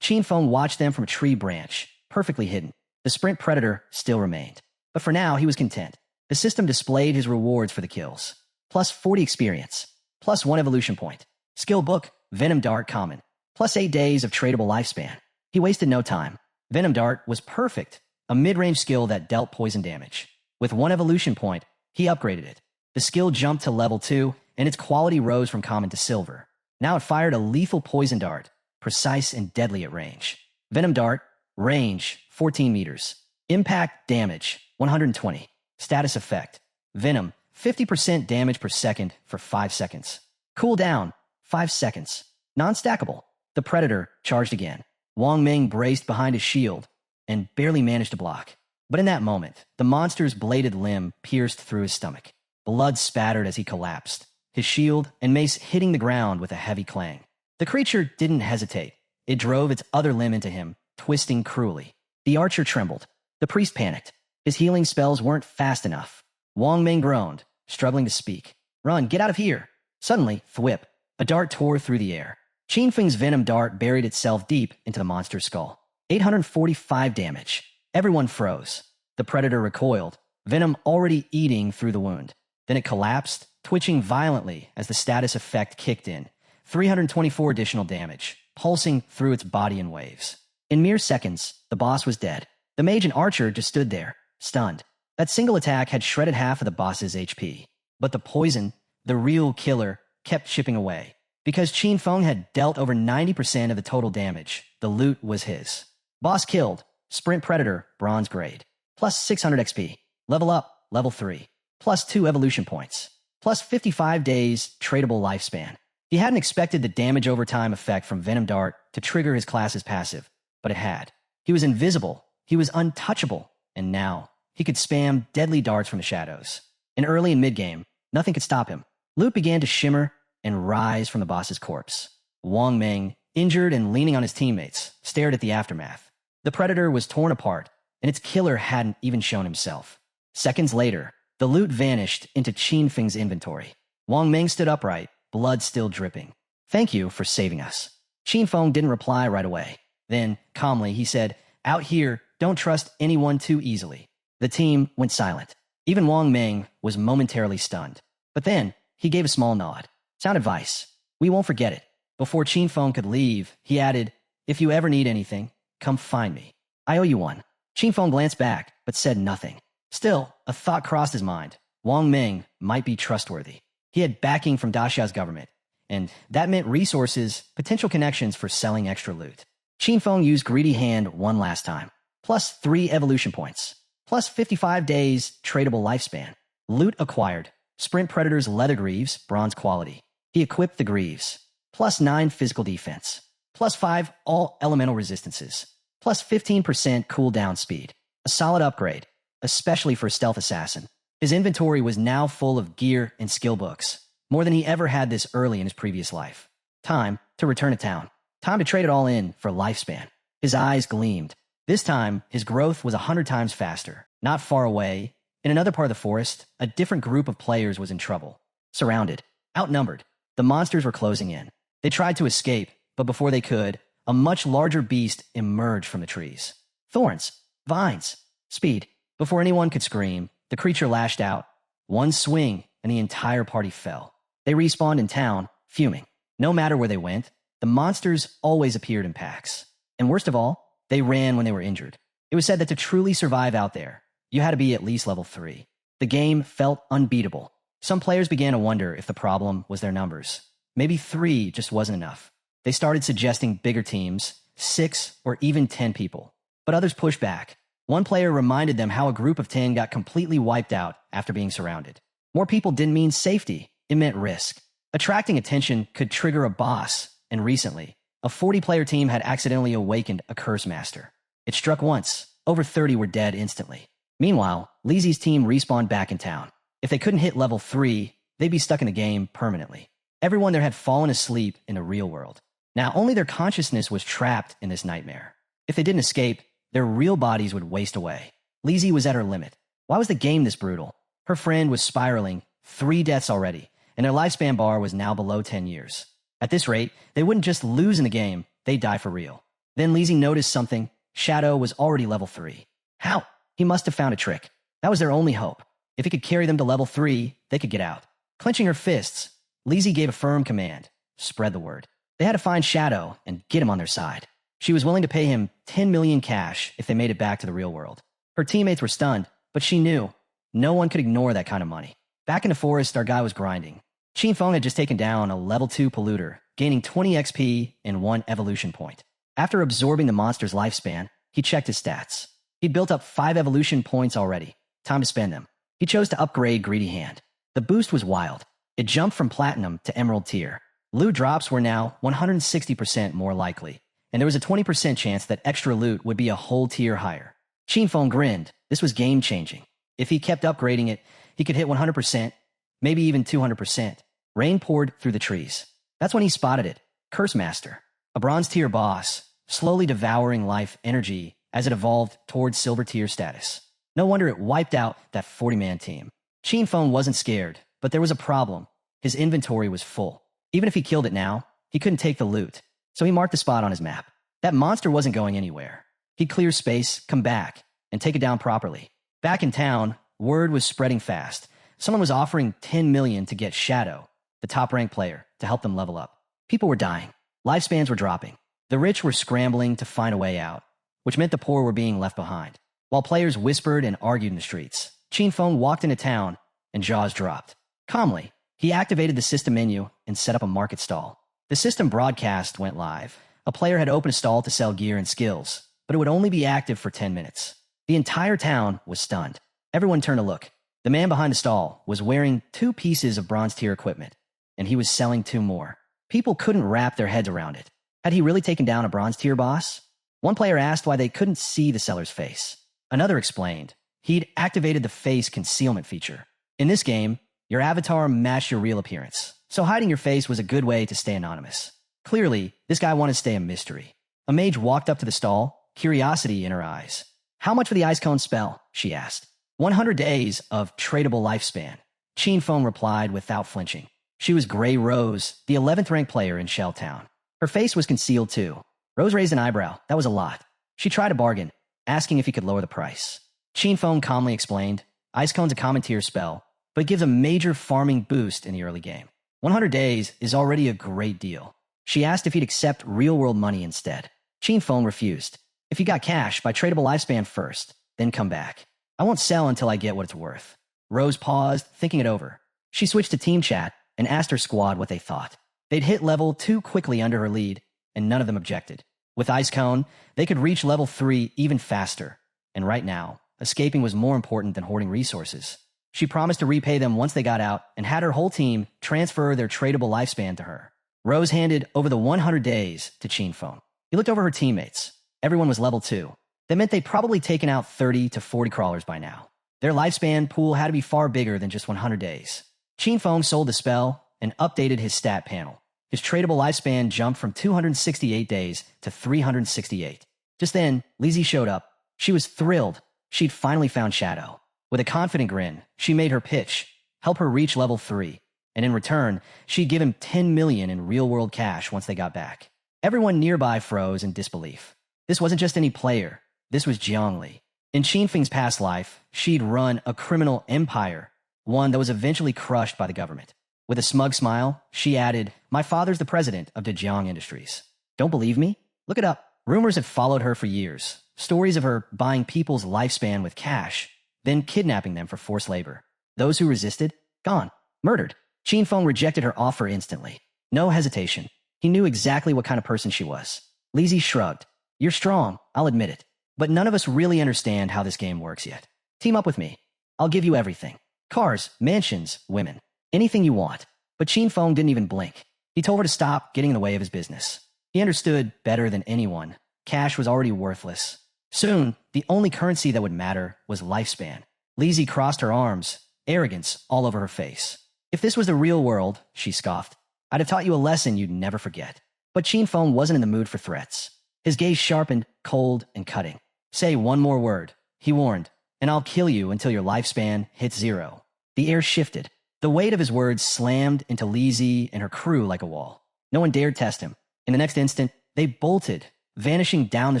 Qin Feng watched them from a tree branch, perfectly hidden. The sprint predator still remained. But for now, he was content. The system displayed his rewards for the kills. Plus 40 experience. Plus 1 evolution point. Skill book, Venom Dart common. Plus 8 days of tradable lifespan. He wasted no time. Venom Dart was perfect, a mid-range skill that dealt poison damage. With 1 evolution point, he upgraded it. The skill jumped to level 2, and its quality rose from common to silver. Now it fired a lethal poison dart, precise and deadly at range. Venom Dart, range, 14 meters. Impact damage, 120. Status effect, Venom, 50% damage per second for 5 seconds. Cooldown, 5 seconds. Non-stackable. The predator charged again. Wang Ming braced behind his shield and barely managed to block. But in that moment, the monster's bladed limb pierced through his stomach. Blood spattered as he collapsed, his shield and mace hitting the ground with a heavy clang. The creature didn't hesitate. It drove its other limb into him, twisting cruelly. The archer trembled. The priest panicked. His healing spells weren't fast enough. Wang Ming groaned, struggling to speak. Run, get out of here. Suddenly, thwip. A dart tore through the air. Qin Feng's venom dart buried itself deep into the monster's skull. 845 damage. Everyone froze. The predator recoiled, venom already eating through the wound. Then it collapsed, twitching violently as the status effect kicked in. 324 additional damage, pulsing through its body in waves. In mere seconds, the boss was dead. The mage and archer just stood there, stunned. That single attack had shredded half of the boss's HP. But the poison, the real killer, kept chipping away. Because Qin Feng had dealt over 90% of the total damage, the loot was his. Boss killed. Sprint Predator, bronze grade. Plus 600 XP. Level up, level 3. Plus 2 evolution points. Plus 55 days tradable lifespan. He hadn't expected the damage over time effect from Venom Dart to trigger his class's passive, but it had. He was invisible. He was untouchable. And now, he could spam deadly darts from the shadows. And early and mid-game, nothing could stop him. Loot began to shimmer and rise from the boss's corpse. Wang Ming, injured and leaning on his teammates, stared at the aftermath. The predator was torn apart, and its killer hadn't even shown himself. Seconds later, the loot vanished into Qin Feng's inventory. Wang Ming stood upright, blood still dripping. Thank you for saving us. Qin Feng didn't reply right away. Then, calmly, he said, Out here, don't trust anyone too easily. The team went silent. Even Wang Ming was momentarily stunned. But then, he gave a small nod. Sound advice. We won't forget it. Before Qin Feng could leave, he added, If you ever need anything, come find me. I owe you one. Qin Feng glanced back, but said nothing. Still, a thought crossed his mind. Wang Ming might be trustworthy. He had backing from Daxia's government, and that meant resources, potential connections for selling extra loot. Qin Feng used Greedy Hand one last time. Plus 3 evolution points. Plus 55 days tradable lifespan. Loot acquired. Sprint Predator's leather greaves, bronze quality. He equipped the greaves. Plus 9 physical defense. Plus 5 all elemental resistances. Plus 15% cooldown speed. A solid upgrade, especially for a stealth assassin. His inventory was now full of gear and skill books, more than he ever had this early in his previous life. Time to return to town. Time to trade it all in for lifespan. His eyes gleamed. This time, his growth was 100 times faster. Not far away, in another part of the forest, a different group of players was in trouble. Surrounded, outnumbered, the monsters were closing in. They tried to escape, but before they could, a much larger beast emerged from the trees. Thorns, vines, speed. Before anyone could scream, the creature lashed out. One swing, and the entire party fell. They respawned in town, fuming. No matter where they went, the monsters always appeared in packs. And worst of all, they ran when they were injured. It was said that to truly survive out there, you had to be at least level 3. The game felt unbeatable. Some players began to wonder if the problem was their numbers. Maybe 3 just wasn't enough. They started suggesting bigger teams, 6 or even 10 people. But others pushed back. One player reminded them how a group of 10 got completely wiped out after being surrounded. More people didn't mean safety, it meant risk. Attracting attention could trigger a boss, and recently, a 40-player team had accidentally awakened a curse master. It struck once. Over 30 were dead instantly. Meanwhile, Lizzy's team respawned back in town. If they couldn't hit level 3, they'd be stuck in the game permanently. Everyone there had fallen asleep in the real world. Now, only their consciousness was trapped in this nightmare. If they didn't escape, their real bodies would waste away. Lizzy was at her limit. Why was the game this brutal? Her friend was spiraling, 3 deaths already, and their lifespan bar was now below 10 years. At this rate, they wouldn't just lose in the game, they'd die for real. Then Lizzy noticed something. Shadow was already level 3. How? He must have found a trick. That was their only hope. If he could carry them to level 3, they could get out. Clenching her fists, Lizzy gave a firm command. Spread the word. They had to find Shadow and get him on their side. She was willing to pay him 10 million cash if they made it back to the real world. Her teammates were stunned, but she knew no one could ignore that kind of money. Back in the forest, our guy was grinding. Qinfeng had just taken down a level 2 polluter, gaining 20 XP and 1 evolution point. After absorbing the monster's lifespan, he checked his stats. He'd built up 5 evolution points already. Time to spend them. He chose to upgrade Greedy Hand. The boost was wild. It jumped from Platinum to Emerald tier. Loot drops were now 160% more likely, and there was a 20% chance that extra loot would be a whole tier higher. Qinfeng grinned. This was game-changing. If he kept upgrading it, he could hit 100%, maybe even 200%. Rain poured through the trees. That's when he spotted it. Curse Master, a bronze tier boss, slowly devouring life energy as it evolved towards silver tier status. No wonder it wiped out that 40-man team. Qinfeng wasn't scared, but there was a problem. His inventory was full. Even if he killed it now, he couldn't take the loot. So he marked the spot on his map. That monster wasn't going anywhere. He'd clear space, come back, and take it down properly. Back in town, word was spreading fast. Someone was offering 10 million to get Shadow, the top-ranked player, to help them level up. People were dying. Lifespans were dropping. The rich were scrambling to find a way out, which meant the poor were being left behind. While players whispered and argued in the streets, Qinfeng walked into town and jaws dropped. Calmly, he activated the system menu and set up a market stall. The system broadcast went live. A player had opened a stall to sell gear and skills, but it would only be active for 10 minutes. The entire town was stunned. Everyone turned to look. The man behind the stall was wearing 2 pieces of bronze tier equipment, and he was selling 2 more. People couldn't wrap their heads around it. Had he really taken down a bronze tier boss? One player asked why they couldn't see the seller's face. Another explained he'd activated the face concealment feature. In this game, your avatar matched your real appearance, so hiding your face was a good way to stay anonymous. Clearly, this guy wanted to stay a mystery. A mage walked up to the stall, curiosity in her eyes. How much for the ice cone spell? She asked. 100 days of tradable lifespan. Qinfeng replied without flinching. She was Grey Rose, the 11th ranked player in Shelltown. Her face was concealed too. Rose raised an eyebrow. That was a lot. She tried to bargain, asking if he could lower the price. Qinfeng calmly explained, Ice Cone's a common tier spell, but it gives a major farming boost in the early game. 100 days is already a great deal. She asked if he'd accept real-world money instead. Qinfeng refused. If you got cash, buy tradable lifespan first, then come back. I won't sell until I get what it's worth. Rose paused, thinking it over. She switched to team chat and asked her squad what they thought. They'd hit level 2 quickly under her lead, and none of them objected. With Ice Cone, they could reach level 3 even faster. And right now, escaping was more important than hoarding resources. She promised to repay them once they got out and had her whole team transfer their tradable lifespan to her. Rose handed over the 100 days to Qinfeng. He looked over her teammates. Everyone was level 2. That meant they'd probably taken out 30 to 40 crawlers by now. Their lifespan pool had to be far bigger than just 100 days. Feng sold the spell and updated his stat panel. His tradable lifespan jumped from 268 days to 368. Just then, Lizzie showed up. She was thrilled. She'd finally found Shadow. With a confident grin, she made her pitch, help her reach level 3, and in return, she'd give him 10 million in real-world cash once they got back. Everyone nearby froze in disbelief. This wasn't just any player. This was Jiangli. In Feng's past life, she'd run a criminal empire, one that was eventually crushed by the government. With a smug smile, she added, "My father's the president of Dejiang Industries." Don't believe me? Look it up. Rumors have followed her for years. Stories of her buying people's lifespan with cash, then kidnapping them for forced labor. Those who resisted, gone, murdered. Feng rejected her offer instantly. No hesitation. He knew exactly what kind of person she was. Lizzie shrugged. "You're strong, I'll admit it. But none of us really understand how this game works yet. Team up with me. I'll give you everything. Cars, mansions, women. Anything you want." But Feng didn't even blink. He told her to stop getting in the way of his business. He understood better than anyone. Cash was already worthless. Soon, the only currency that would matter was lifespan. Lizzie crossed her arms, arrogance all over her face. "If this was the real world," she scoffed, "I'd have taught you a lesson you'd never forget." But Feng wasn't in the mood for threats. His gaze sharpened, cold and cutting. "Say one more word," he warned, "and I'll kill you until your lifespan hits 0. The air shifted. The weight of his words slammed into Lizzie and her crew like a wall. No one dared test him. In the next instant, they bolted, vanishing down the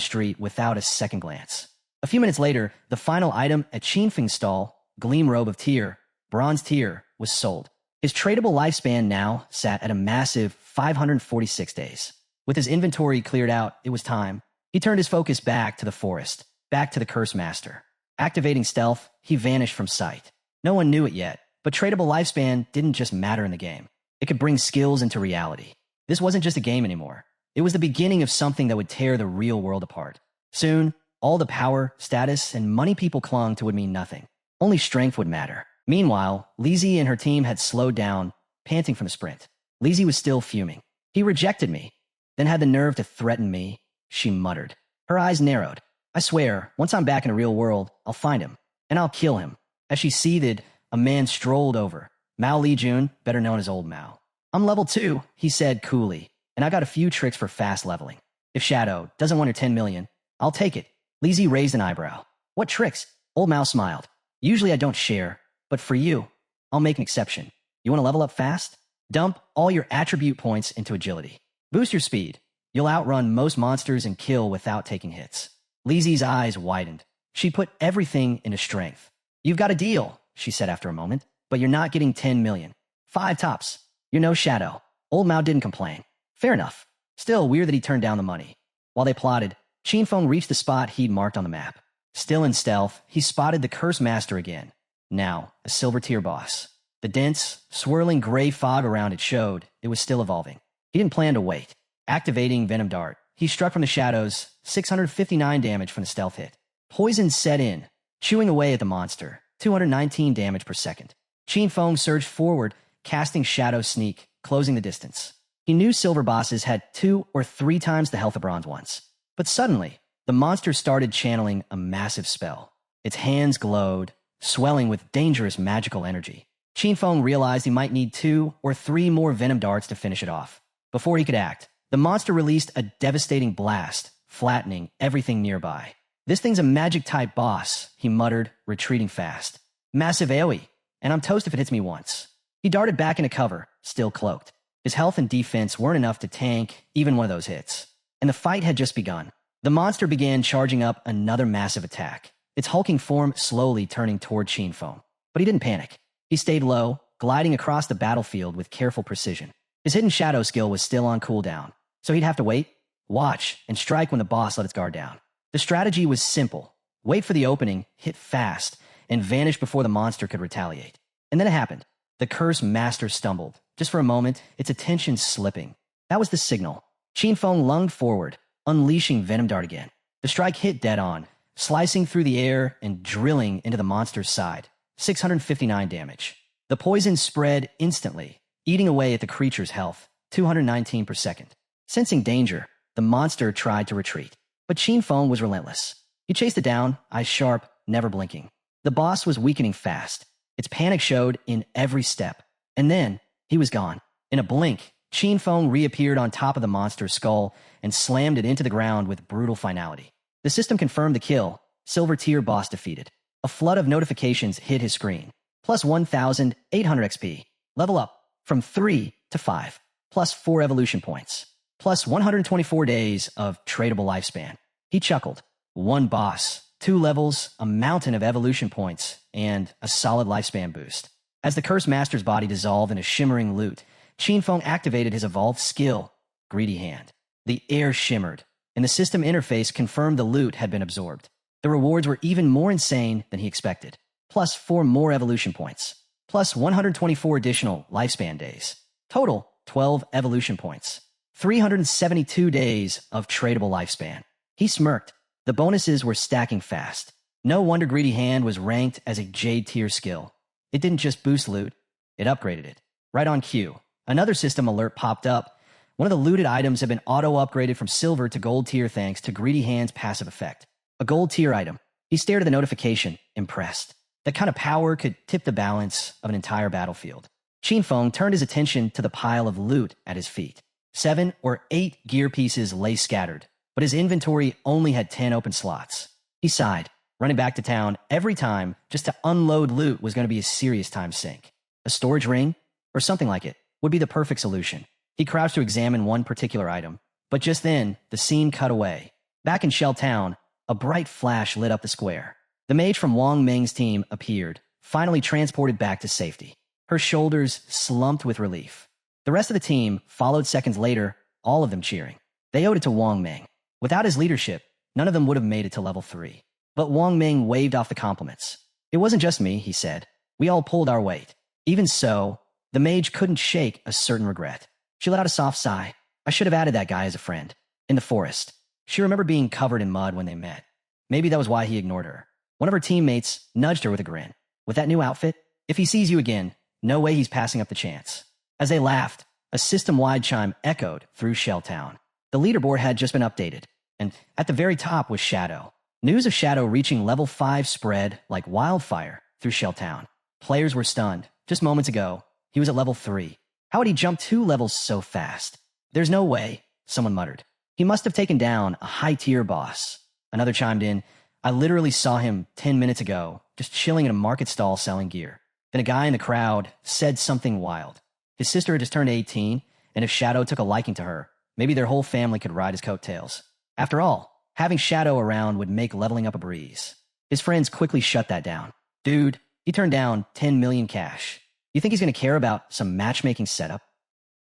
street without a second glance. A few minutes later, the final item at Feng's stall, Gleam Robe of Tear, Bronze Tear, was sold. His tradable lifespan now sat at a massive 546 days. With his inventory cleared out, it was time. He turned his focus back to the forest, back to the Curse Master. Activating stealth, he vanished from sight. No one knew it yet, but tradable lifespan didn't just matter in the game. It could bring skills into reality. This wasn't just a game anymore. It was the beginning of something that would tear the real world apart. Soon, all the power, status, and money people clung to would mean nothing. Only strength would matter. Meanwhile, Lizzie and her team had slowed down, panting from the sprint. Lizzie was still fuming. "He rejected me, then had the nerve to threaten me," she muttered. Her eyes narrowed. "I swear, once I'm back in the real world, I'll find him, and I'll kill him." As she seethed, a man strolled over. Mao Lijun, better known as Old Mao. "I'm level 2, he said coolly, "and I got a few tricks for fast leveling. If Shadow doesn't want her 10 million, I'll take it." Lizzie raised an eyebrow. "What tricks?" Old Mao smiled. "Usually I don't share, but for you, I'll make an exception. You want to level up fast? Dump all your attribute points into agility. Boost your speed. You'll outrun most monsters and kill without taking hits." Lizzie's eyes widened. She put everything into strength. "You've got a deal," she said after a moment, "but you're not getting 10 million. 5 tops. You're no Shadow." Old Mao didn't complain. Fair enough. Still weird that he turned down the money. While they plotted, Feng reached the spot he'd marked on the map. Still in stealth, he spotted the Curse Master again. Now, a silver tier boss. The dense, swirling gray fog around it showed it was still evolving. He didn't plan to wait. Activating Venom Dart, he struck from the shadows, 659 damage from the stealth hit. Poison set in, chewing away at the monster, 219 damage per second. Feng surged forward, casting Shadow Sneak, closing the distance. He knew silver bosses had 2 or 3 times the health of bronze ones. But suddenly, the monster started channeling a massive spell. Its hands glowed, swelling with dangerous magical energy. Feng realized he might need 2 or 3 more venom darts to finish it off. Before he could act, the monster released a devastating blast, flattening everything nearby. "This thing's a magic-type boss," he muttered, retreating fast. "Massive AoE, and I'm toast if it hits me once." He darted back into cover, still cloaked. His health and defense weren't enough to tank even one of those hits. And the fight had just begun. The monster began charging up another massive attack, its hulking form slowly turning toward Feng. But he didn't panic. He stayed low, gliding across the battlefield with careful precision. His hidden shadow skill was still on cooldown, so he'd have to wait, watch, and strike when the boss let its guard down. The strategy was simple. Wait for the opening, hit fast, and vanish before the monster could retaliate. And then it happened. The Curse Master stumbled. Just for a moment, its attention slipping. That was the signal. Feng lunged forward, unleashing Venom Dart again. The strike hit dead on, slicing through the air and drilling into the monster's side. 659 damage. The poison spread instantly, eating away at the creature's health, 219 per second. Sensing danger, the monster tried to retreat. But Feng was relentless. He chased it down, eyes sharp, never blinking. The boss was weakening fast. Its panic showed in every step. And then, he was gone. In a blink, Qin Feng reappeared on top of the monster's skull and slammed it into the ground with brutal finality. The system confirmed the kill. Silver tier boss defeated. A flood of notifications hit his screen. Plus 1,800 XP. Level up from 3 to 5. Plus 4 evolution points. Plus 124 days of tradable lifespan. He chuckled. One boss, 2 levels, a mountain of evolution points, and a solid lifespan boost. As the Cursed Master's body dissolved in a shimmering loot, Qin Feng activated his evolved skill, Greedy Hand. The air shimmered, and the system interface confirmed the loot had been absorbed. The rewards were even more insane than he expected. Plus 4 more evolution points. Plus 124 additional lifespan days. Total, 12 evolution points. 372 days of tradable lifespan. He smirked. The bonuses were stacking fast. No wonder Greedy Hand was ranked as a Jade tier skill. It didn't just boost loot, it upgraded it. Right on cue, another system alert popped up. One of the looted items had been auto-upgraded from silver to gold tier thanks to Greedy Hand's passive effect. A gold tier item. He stared at the notification, impressed. That kind of power could tip the balance of an entire battlefield. Qin Feng turned his attention to the pile of loot at his feet. 7 or 8 gear pieces lay scattered, but his inventory only had 10 open slots. He sighed. Running back to town every time just to unload loot was going to be a serious time sink. A storage ring, or something like it, would be the perfect solution. He crouched to examine one particular item, but just then, the scene cut away. Back in Shell Town, a bright flash lit up the square. The mage from Wang Meng's team appeared, finally transported back to safety. Her shoulders slumped with relief. The rest of the team followed seconds later, all of them cheering. They owed it to Wang Meng. Without his leadership, none of them would have made it to level 3. But Wang Meng waved off the compliments. It wasn't just me, he said. We all pulled our weight. Even so, the mage couldn't shake a certain regret. She let out a soft sigh. I should have added that guy as a friend. In the forest. She remembered being covered in mud when they met. Maybe that was why he ignored her. One of her teammates nudged her with a grin. With that new outfit, if he sees you again, no way he's passing up the chance. As they laughed, a system-wide chime echoed through Shell Town. The leaderboard had just been updated, and at the very top was Shadow. News of Shadow reaching level 5 spread like wildfire through Shell Town. Players were stunned. Just moments ago, he was at level 3. How had he jumped 2 levels so fast? There's no way, someone muttered. He must have taken down a high-tier boss. Another chimed in. I literally saw him 10 minutes ago, just chilling in a market stall selling gear. Then a guy in the crowd said something wild. His sister had just turned 18, and if Shadow took a liking to her, maybe their whole family could ride his coattails. After all, having Shadow around would make leveling up a breeze. His friends quickly shut that down. Dude, he turned down 10 million cash. You think he's going to care about some matchmaking setup?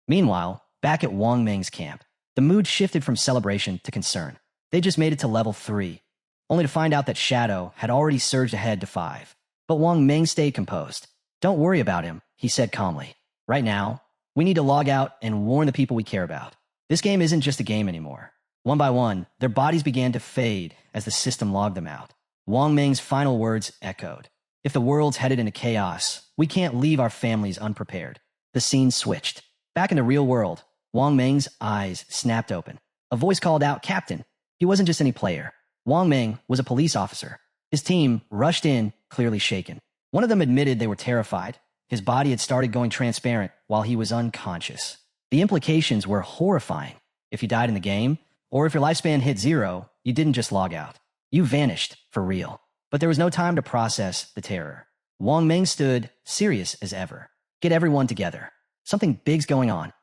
Meanwhile, back at Wang Meng's camp, the mood shifted from celebration to concern. They just made it to level 3, only to find out that Shadow had already surged ahead to 5. But Wang Meng stayed composed. Don't worry about him, he said calmly. Right now, we need to log out and warn the people we care about. This game isn't just a game anymore. One by one, their bodies began to fade as the system logged them out. Wang Meng's final words echoed. If the world's headed into chaos, we can't leave our families unprepared. The scene switched. Back in the real world, Wang Meng's eyes snapped open. A voice called out, Captain. He wasn't just any player. Wang Meng was a police officer. His team rushed in, clearly shaken. One of them admitted they were terrified. His body had started going transparent while he was unconscious. The implications were horrifying. If you died in the game, or if your lifespan hit 0, you didn't just log out. You vanished, for real. But there was no time to process the terror. Wang Meng stood, serious as ever. Get everyone together. Something big's going on.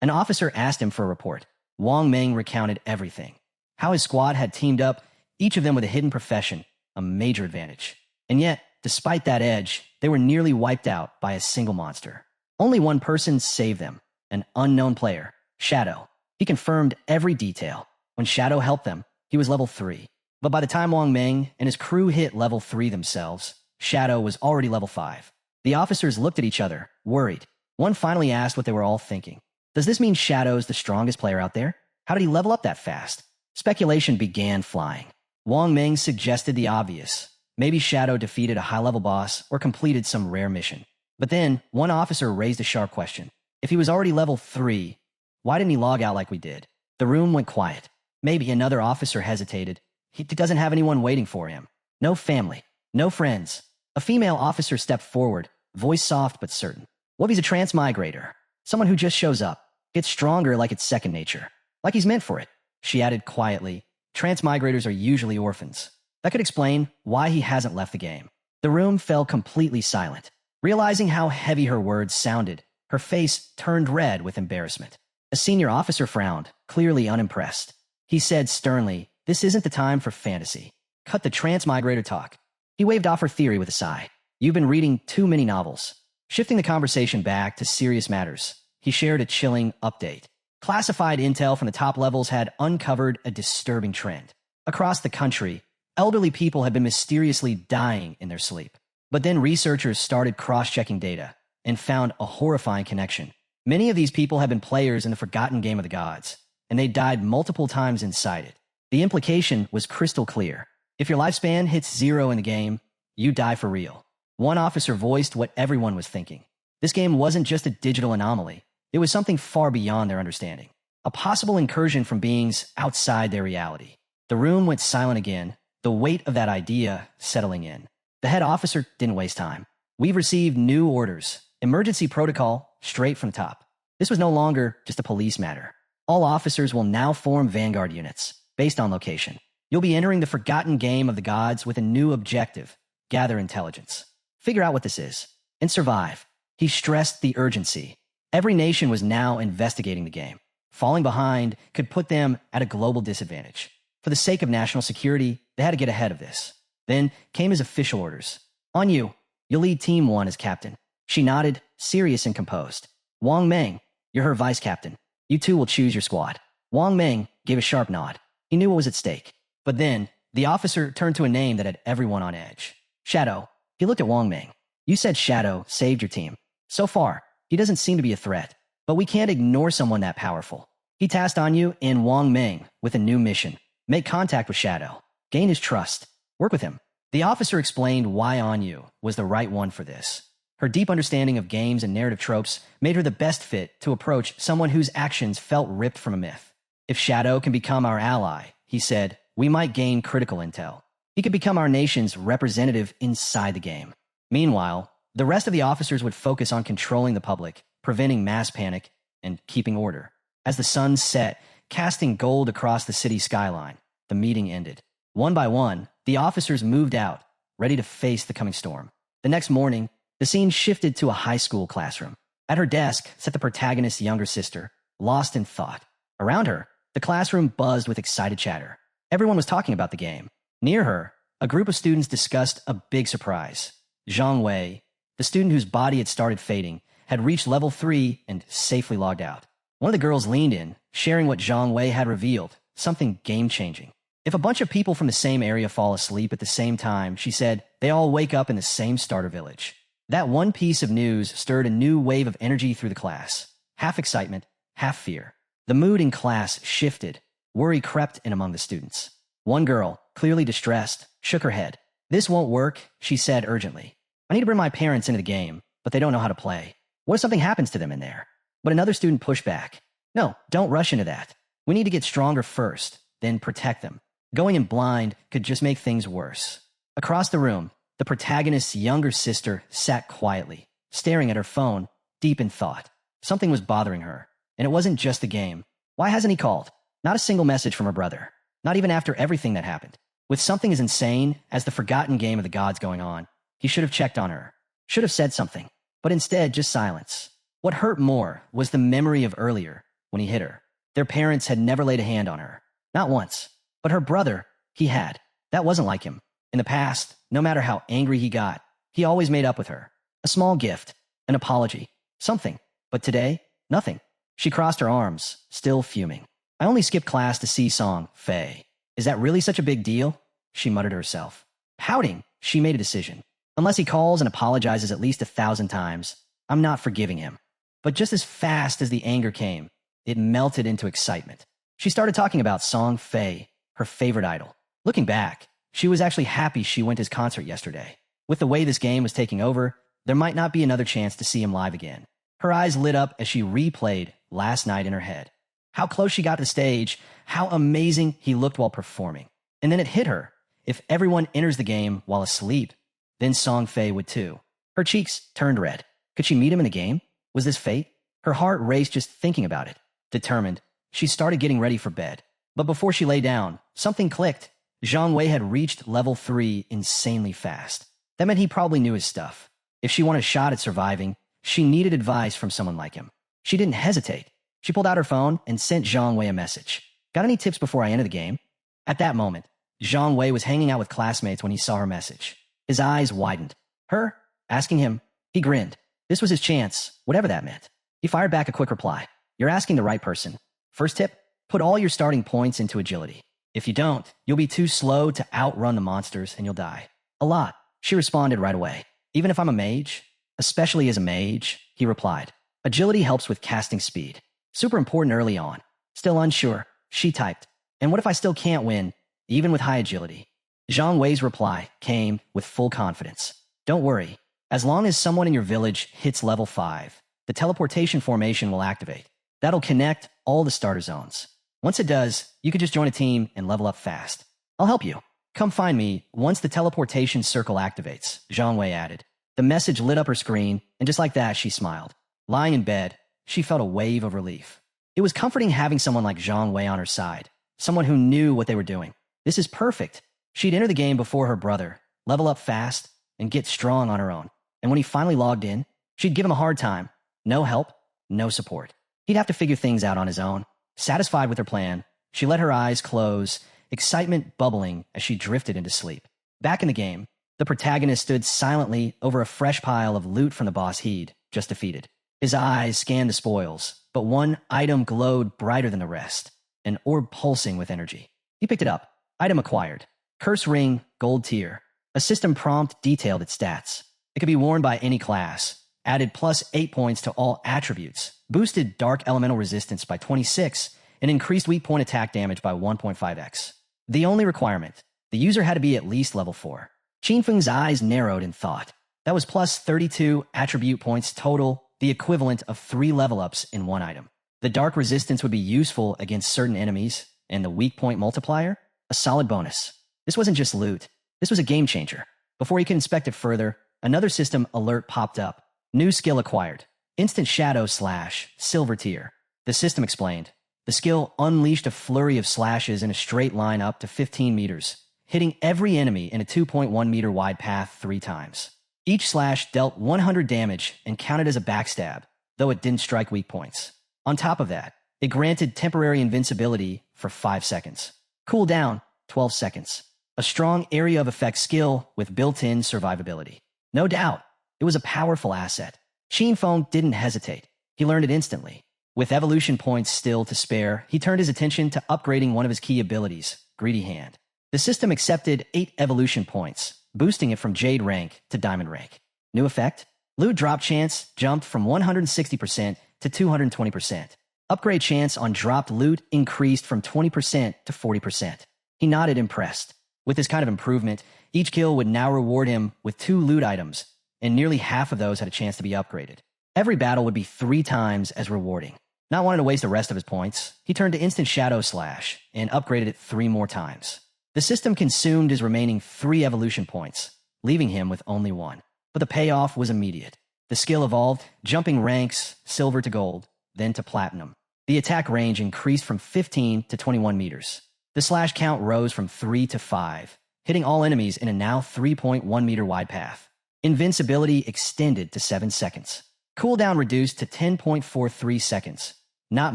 An officer asked him for a report. Wang Meng recounted everything. How his squad had teamed up, each of them with a hidden profession, a major advantage. And yet, despite that edge, they were nearly wiped out by a single monster. Only one person saved them, an unknown player, Shadow. He confirmed every detail. When Shadow helped them, he was level 3. But by the time Wang Meng and his crew hit level 3 themselves, Shadow was already level 5. The officers looked at each other, worried. One finally asked what they were all thinking. Does this mean Shadow's the strongest player out there? How did he level up that fast? Speculation began flying. Wang Meng suggested the obvious. Maybe Shadow defeated a high-level boss or completed some rare mission. But then, one officer raised a sharp question. If he was already level 3, why didn't he log out like we did? The room went quiet. Maybe another officer hesitated. He doesn't have anyone waiting for him. No family. No friends. A female officer stepped forward, voice soft but certain. What if he's a transmigrator? Someone who just shows up, gets stronger like it's second nature. Like he's meant for it. She added quietly, transmigrators are usually orphans. That could explain why he hasn't left the game. The room fell completely silent. Realizing how heavy her words sounded, her face turned red with embarrassment. A senior officer frowned, clearly unimpressed. He said sternly, "This isn't the time for fantasy. Cut the transmigrator talk." He waved off her theory with a sigh. "You've been reading too many novels." Shifting the conversation back to serious matters, he shared a chilling update. Classified intel from the top levels had uncovered a disturbing trend. Across the country, elderly people had been mysteriously dying in their sleep. But then researchers started cross-checking data and found a horrifying connection. Many of these people had been players in the forgotten game of the gods, and they died multiple times inside it. The implication was crystal clear. If your lifespan hits 0 in the game, you die for real. One officer voiced what everyone was thinking. This game wasn't just a digital anomaly. It was something far beyond their understanding. A possible incursion from beings outside their reality. The room went silent again, the weight of that idea settling in. The head officer didn't waste time. "We've received new orders. Emergency protocol, straight from the top." This was no longer just a police matter. All officers will now form vanguard units, based on location. You'll be entering the forgotten game of the gods with a new objective: gather intelligence. Figure out what this is, and survive. He stressed the urgency. Every nation was now investigating the game. Falling behind could put them at a global disadvantage. For the sake of national security, they had to get ahead of this. Then came his official orders. "On you. You'll lead Team 1 as captain." She nodded, serious and composed. "Wang Meng, you're her vice captain. You two will choose your squad." Wang Meng gave a sharp nod. He knew what was at stake. But then, the officer turned to a name that had everyone on edge. "Shadow." He looked at Wang Meng. "You said Shadow saved your team. So far, he doesn't seem to be a threat. But we can't ignore someone that powerful." He tasked Anyu and Wang Meng with a new mission. Make contact with Shadow. Gain his trust. Work with him. The officer explained why Anyu was the right one for this. Her deep understanding of games and narrative tropes made her the best fit to approach someone whose actions felt ripped from a myth. "If Shadow can become our ally," he said, "we might gain critical intel. He could become our nation's representative inside the game." Meanwhile, the rest of the officers would focus on controlling the public, preventing mass panic, and keeping order. As the sun set, casting gold across the city skyline, the meeting ended. One by one, the officers moved out, ready to face the coming storm. The next morning, the scene shifted to a high school classroom. At her desk sat the protagonist's younger sister, lost in thought. Around her, the classroom buzzed with excited chatter. Everyone was talking about the game. Near her, a group of students discussed a big surprise. Zhang Wei, the student whose body had started fading, had reached level 3 and safely logged out. One of the girls leaned in, sharing what Zhang Wei had revealed, something game-changing. "If a bunch of people from the same area fall asleep at the same time," she said, "they all wake up in the same starter village." That one piece of news stirred a new wave of energy through the class. Half excitement, half fear. The mood in class shifted. Worry crept in among the students. One girl, clearly distressed, shook her head. "This won't work," she said urgently. "I need to bring my parents into the game, but they don't know how to play. What if something happens to them in there?" But another student pushed back. "No, don't rush into that. We need to get stronger first, then protect them. Going in blind could just make things worse." Across the room, the protagonist's younger sister sat quietly, staring at her phone, deep in thought. Something was bothering her, and it wasn't just the game. Why hasn't he called? Not a single message from her brother. Not even after everything that happened. With something as insane as the forgotten game of the gods going on, he should have checked on her. Should have said something. But instead, just silence. What hurt more was the memory of earlier, when he hit her. Their parents had never laid a hand on her. Not once. But her brother, he had. That wasn't like him. In the past, no matter how angry he got, he always made up with her. A small gift, an apology, something. But today, nothing. She crossed her arms, still fuming. "I only skipped class to see Song Fei. Is that really such a big deal?" she muttered to herself. Pouting, she made a decision. Unless he calls and apologizes at least 1,000 times, I'm not forgiving him. But just as fast as the anger came, it melted into excitement. She started talking about Song Fei, her favorite idol. Looking back, she was actually happy she went to his concert yesterday. With the way this game was taking over, there might not be another chance to see him live again. Her eyes lit up as she replayed last night in her head. How close she got to the stage, how amazing he looked while performing. And then it hit her. If everyone enters the game while asleep, then Song Fei would too. Her cheeks turned red. Could she meet him in the game? Was this fate? Her heart raced just thinking about it. Determined, she started getting ready for bed. But before she lay down, something clicked. Zhang Wei had reached level 3 insanely fast. That meant he probably knew his stuff. If she wanted a shot at surviving, she needed advice from someone like him. She didn't hesitate. She pulled out her phone and sent Zhang Wei a message. Got any tips before I enter the game? At that moment, Zhang Wei was hanging out with classmates when he saw her message. His eyes widened. Her? Asking him? He grinned. This was his chance, whatever that meant. He fired back a quick reply. You're asking the right person. First tip, put all your starting points into agility. If you don't, you'll be too slow to outrun the monsters and you'll die. A lot. She responded right away. Even if I'm a mage? Especially as a mage, he replied. Agility helps with casting speed. Super important early on. Still unsure, she typed. And what if I still can't win, even with high agility? Zhang Wei's reply came with full confidence. Don't worry. As long as someone in your village hits level 5, the teleportation formation will activate. That'll connect all the starter zones. Once it does, you could just join a team and level up fast. I'll help you. Come find me once the teleportation circle activates, Zhang Wei added. The message lit up her screen, and just like that, she smiled. Lying in bed, she felt a wave of relief. It was comforting having someone like Zhang Wei on her side, someone who knew what they were doing. This is perfect. She'd enter the game before her brother, level up fast, and get strong on her own. And when he finally logged in, she'd give him a hard time. No help, no support. He'd have to figure things out on his own. Satisfied with her plan, she let her eyes close, excitement bubbling as she drifted into sleep. Back in the game, the protagonist stood silently over a fresh pile of loot from the boss he'd just defeated. His eyes scanned the spoils, but one item glowed brighter than the rest, an orb pulsing with energy. He picked it up. Item acquired. Curse ring, gold tier. A system prompt detailed its stats. It could be worn by any class. Added plus 8 points to all attributes. Boosted dark elemental resistance by 26 and increased weak point attack damage by 1.5x. The only requirement, the user had to be at least level 4. Qinfeng's eyes narrowed in thought. That was plus 32 attribute points total, the equivalent of 3 level ups in one item. The dark resistance would be useful against certain enemies, and the weak point multiplier, a solid bonus. This wasn't just loot. This was a game changer. Before he could inspect it further, another system alert popped up. New skill acquired. Instant Shadow Slash, Silver Tier. The system explained. The skill unleashed a flurry of slashes in a straight line up to 15 meters, hitting every enemy in a 2.1 meter wide path 3 times. Each slash dealt 100 damage and counted as a backstab, though it didn't strike weak points. On top of that, it granted temporary invincibility for 5 seconds. Cooldown, 12 seconds. A strong area of effect skill with built-in survivability. No doubt, it was a powerful asset. Qinfeng didn't hesitate. He learned it instantly. With evolution points still to spare, he turned his attention to upgrading one of his key abilities, Greedy Hand. The system accepted 8 evolution points, boosting it from Jade rank to Diamond rank. New effect? Loot drop chance jumped from 160% to 220%. Upgrade chance on dropped loot increased from 20% to 40%. He nodded impressed. With this kind of improvement, each kill would now reward him with 2 loot items, and nearly half of those had a chance to be upgraded. Every battle would be 3 times as rewarding. Not wanting to waste the rest of his points, he turned to Instant Shadow Slash and upgraded it 3 more times. The system consumed his remaining 3 evolution points, leaving him with only 1. But the payoff was immediate. The skill evolved, jumping ranks, silver to gold, then to platinum. The attack range increased from 15 to 21 meters. The slash count rose from 3 to 5, hitting all enemies in a now 3.1 meter wide path. Invincibility extended to 7 seconds. Cooldown reduced to 10.43 seconds. Not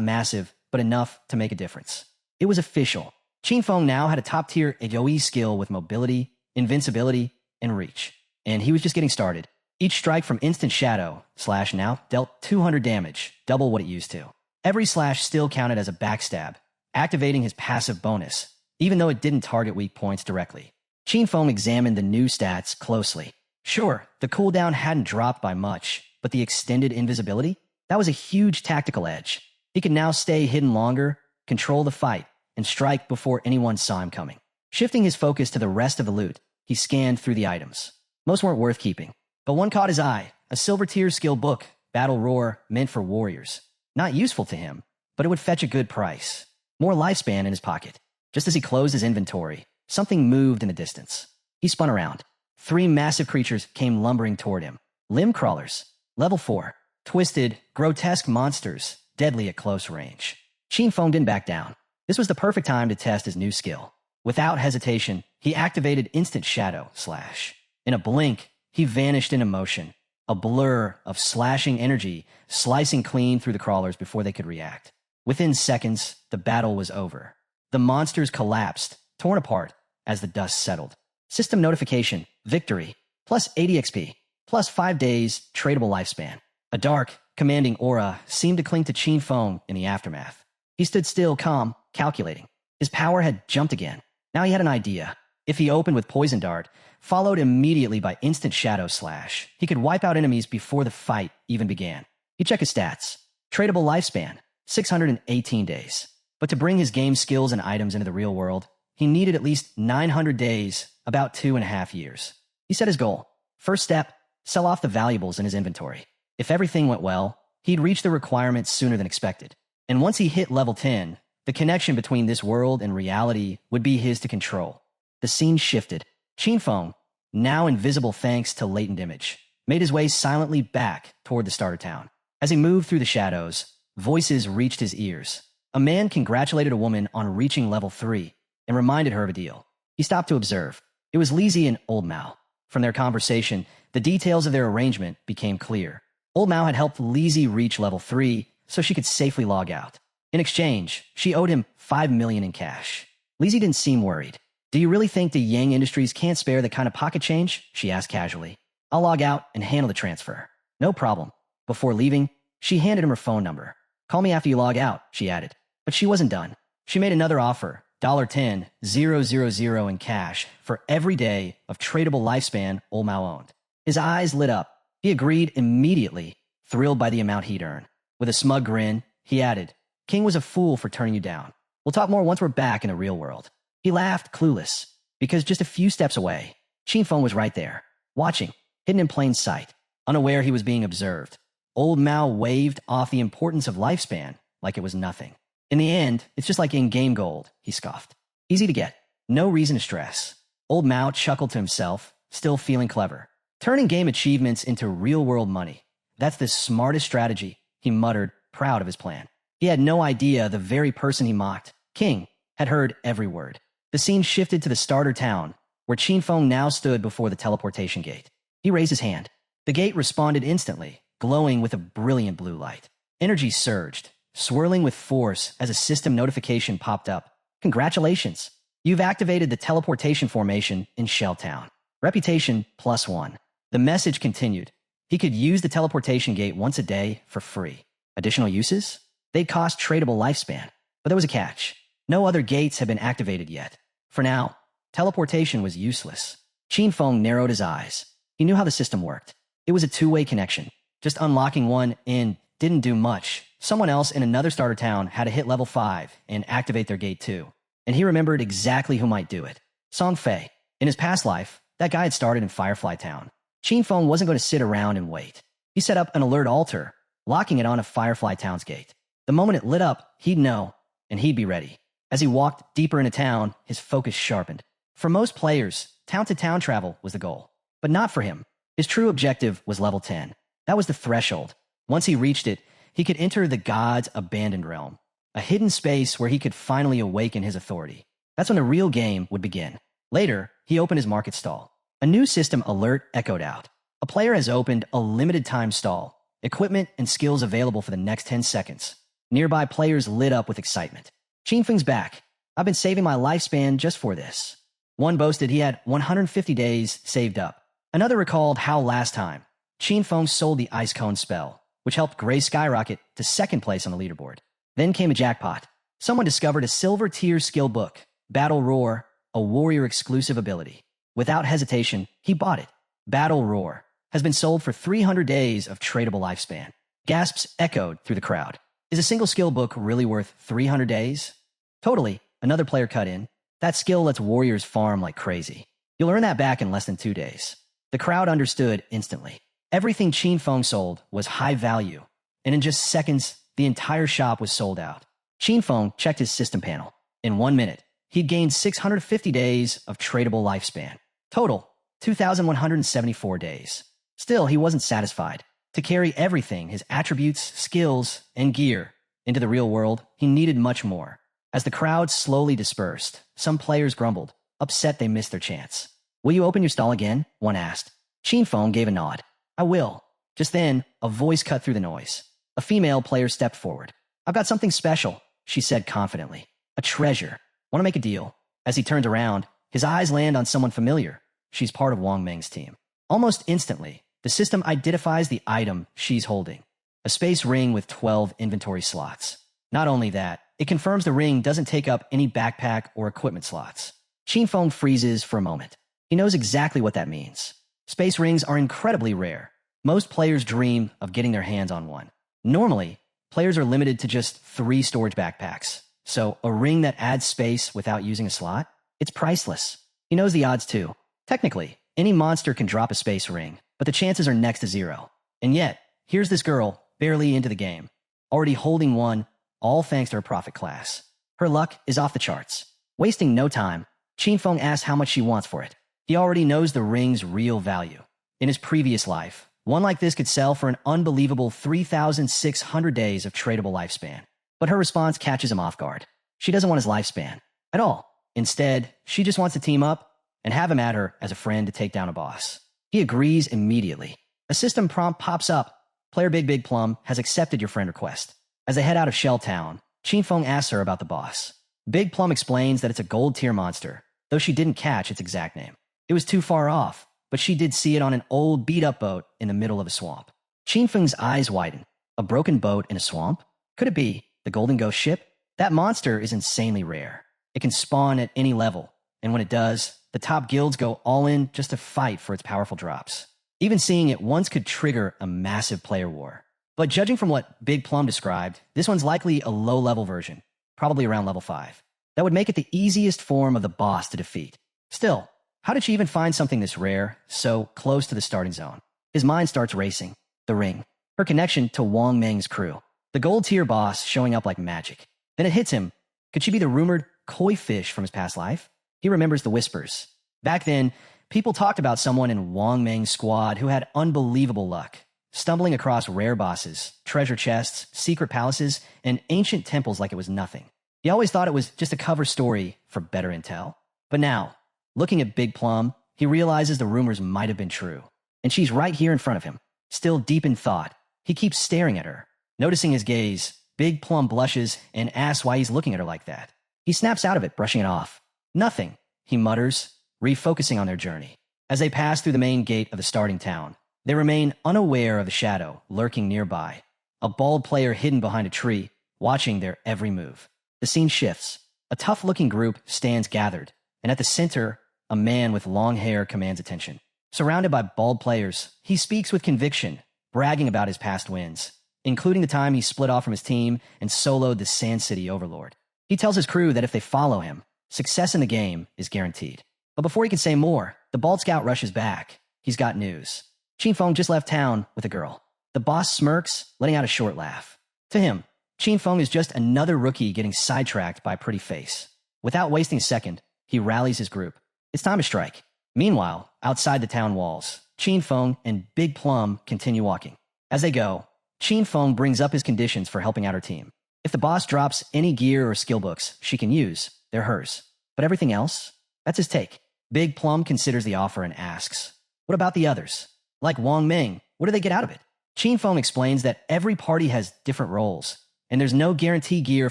massive, but enough to make a difference. It was official. Qinfeng now had a top-tier AoE skill with mobility, invincibility, and reach. And he was just getting started. Each strike from Instant Shadow Slash now dealt 200 damage, double what it used to. Every slash still counted as a backstab, activating his passive bonus, even though it didn't target weak points directly. Qinfeng examined the new stats closely. Sure, the cooldown hadn't dropped by much, but the extended invisibility? That was a huge tactical edge. He could now stay hidden longer, control the fight, and strike before anyone saw him coming. Shifting his focus to the rest of the loot, he scanned through the items. Most weren't worth keeping, but one caught his eye, a silver tier skill book, Battle Roar, meant for warriors. Not useful to him, but it would fetch a good price. More lifespan in his pocket. Just as he closed his inventory, something moved in the distance. He spun around. 3 massive creatures came lumbering toward him. Limb crawlers. Level 4. Twisted, grotesque monsters, deadly at close range. Qin didn't back down. This was the perfect time to test his new skill. Without hesitation, he activated Instant Shadow Slash. In a blink, he vanished into motion, a blur of slashing energy slicing clean through the crawlers before they could react. Within seconds, the battle was over. The monsters collapsed, torn apart, as the dust settled. System notification, victory, plus 80 XP, plus 5 days, tradable lifespan. A dark, commanding aura seemed to cling to Qin in the aftermath. He stood still, calm, calculating. His power had jumped again. Now he had an idea. If he opened with Poison Dart, followed immediately by Instant Shadow Slash, he could wipe out enemies before the fight even began. He checked his stats. Tradable lifespan, 618 days. But to bring his game skills and items into the real world, he needed at least 900 days, about 2.5 years. He set his goal. First step, sell off the valuables in his inventory. If everything went well, he'd reach the requirements sooner than expected. And once he hit level 10, the connection between this world and reality would be his to control. The scene shifted. Qin, now invisible thanks to latent image, made his way silently back toward the starter town. As he moved through the shadows, voices reached his ears. A man congratulated a woman on reaching level 3 and reminded her of a deal. He stopped to observe. It was Lizzie and Old Mao. From their conversation, the details of their arrangement became clear. Old Mao had helped Lizzie reach level 3 so she could safely log out. In exchange, she owed him 5 million in cash. Lizzie didn't seem worried. "Do you really think the Yang Industries can't spare the kind of pocket change?" she asked casually. "I'll log out and handle the transfer." "No problem." Before leaving, she handed him her phone number. "Call me after you log out," she added. But she wasn't done. She made another offer, $10,000 in cash for every day of tradable lifespan Old Mao owned. His eyes lit up. He agreed immediately, thrilled by the amount he'd earn. With a smug grin, he added, "King was a fool for turning you down. We'll talk more once we're back in the real world." He laughed, clueless, because just a few steps away, Qin was right there, watching, hidden in plain sight, unaware he was being observed. Old Mao waved off the importance of lifespan like it was nothing. "In the end, it's just like in-game gold," he scoffed. "Easy to get. No reason to stress." Old Mao chuckled to himself, still feeling clever. "Turning game achievements into real-world money. That's the smartest strategy," he muttered, proud of his plan. He had no idea the very person he mocked, King, had heard every word. The scene shifted to the starter town, where Qin now stood before the teleportation gate. He raised his hand. The gate responded instantly, glowing with a brilliant blue light. Energy surged, swirling with force as a system notification popped up. "Congratulations! You've activated the teleportation formation in Shelltown. Reputation +1. The message continued. He could use the teleportation gate once a day for free. Additional uses? They'd cost tradable lifespan. But there was a catch. No other gates had been activated yet. For now, teleportation was useless. Qin narrowed his eyes. He knew how the system worked. It was a two-way connection. Just unlocking one in didn't do much. Someone else in another starter town had to hit level 5 and activate their gate too. And he remembered exactly who might do it. Song Fei. In his past life, that guy had started in Firefly Town. Qin wasn't going to sit around and wait. He set up an alert altar, locking it onto Firefly Town's gate. The moment it lit up, he'd know, and he'd be ready. As he walked deeper into town, his focus sharpened. For most players, town-to-town travel was the goal. But not for him. His true objective was level 10. That was the threshold. Once he reached it, he could enter the God's abandoned realm, a hidden space where he could finally awaken his authority. That's when the real game would begin. Later, he opened his market stall. A new system alert echoed out. A player has opened a limited time stall. Equipment and skills available for the next 10 seconds. Nearby players lit up with excitement. Qin back. "I've been saving my lifespan just for this." One boasted he had 150 days saved up. Another recalled how last time, Qin sold the Ice Cone spell, which helped Gray skyrocket to second place on the leaderboard. Then came a jackpot. Someone discovered a silver tier skill book, Battle Roar, a warrior exclusive ability. Without hesitation, he bought it. Battle Roar has been sold for 300 days of tradable lifespan. Gasps echoed through the crowd. Is a single skill book really worth 300 days? Totally, another player cut in. That skill lets warriors farm like crazy. You'll earn that back in less than 2 days. The crowd understood instantly. Everything Qin sold was high value, and in just seconds, the entire shop was sold out. Qin checked his system panel. In 1 minute, he'd gained 650 days of tradable lifespan. Total, 2,174 days. Still, he wasn't satisfied. To carry everything, his attributes, skills, and gear, into the real world, he needed much more. As the crowd slowly dispersed, some players grumbled, upset they missed their chance. "Will you open your stall again?" one asked. Chinfeng gave a nod. "I will." Just then, a voice cut through the noise. A female player stepped forward. "I've got something special," she said confidently. "A treasure. Want to make a deal?" As he turns around, his eyes land on someone familiar. She's part of Wang Meng's team. Almost instantly, the system identifies the item she's holding. A space ring with 12 inventory slots. Not only that, it confirms the ring doesn't take up any backpack or equipment slots. Chinfeng freezes for a moment. He knows exactly what that means. Space rings are incredibly rare. Most players dream of getting their hands on one. Normally, players are limited to just 3 storage backpacks. So a ring that adds space without using a slot? It's priceless. He knows the odds too. Technically, any monster can drop a space ring, but the chances are next to 0. And yet, here's this girl, barely into the game, already holding one, all thanks to her profit class. Her luck is off the charts. Wasting no time, Chinfeng asks how much she wants for it. He already knows the ring's real value. In his previous life, one like this could sell for an unbelievable 3,600 days of tradable lifespan. But her response catches him off guard. She doesn't want his lifespan at all. Instead, she just wants to team up and have him at her as a friend to take down a boss. He agrees immediately. A system prompt pops up. Player Big Plum has accepted your friend request. As they head out of Shell Town, Chinfeng asks her about the boss. Big Plum explains that it's a gold tier monster, though she didn't catch its exact name. It was too far off, but she did see it on an old beat-up boat in the middle of a swamp. Chinfeng's eyes widen. A broken boat in a swamp? Could it be the Golden Ghost ship? That monster is insanely rare. It can spawn at any level, and when it does, the top guilds go all in just to fight for its powerful drops. Even seeing it once could trigger a massive player war. But judging from what Big Plum described, this one's likely a low-level version, probably around level 5. That would make it the easiest form of the boss to defeat. Still, how did she even find something this rare, so close to the starting zone? His mind starts racing. The ring. Her connection to Wang Meng's crew. The gold tier boss showing up like magic. Then it hits him. Could she be the rumored koi fish from his past life? He remembers the whispers. Back then, people talked about someone in Wang Meng's squad who had unbelievable luck, stumbling across rare bosses, treasure chests, secret palaces, and ancient temples like it was nothing. He always thought it was just a cover story for better intel. But now, looking at Big Plum, he realizes the rumors might have been true. And she's right here in front of him, still deep in thought. He keeps staring at her. Noticing his gaze, Big Plum blushes and asks why he's looking at her like that. He snaps out of it, brushing it off. "Nothing," he mutters, refocusing on their journey. As they pass through the main gate of the starting town, they remain unaware of the shadow lurking nearby, a bald player hidden behind a tree, watching their every move. The scene shifts. A tough-looking group stands gathered, and at the center, a man with long hair commands attention. Surrounded by bald players, he speaks with conviction, bragging about his past wins, including the time he split off from his team and soloed the Sand City Overlord. He tells his crew that if they follow him, success in the game is guaranteed. But before he can say more, the bald scout rushes back. He's got news. Chinfeng just left town with a girl. The boss smirks, letting out a short laugh. To him, Chinfeng is just another rookie getting sidetracked by a pretty face. Without wasting a second, he rallies his group. It's time to strike. Meanwhile, outside the town walls, Chinfeng and Big Plum continue walking. As they go, Chinfeng brings up his conditions for helping out her team. If the boss drops any gear or skill books she can use, they're hers. But everything else? That's his take. Big Plum considers the offer and asks, "What about the others? Like Wang Meng, what do they get out of it?" Chinfeng explains that every party has different roles, and there's no guarantee gear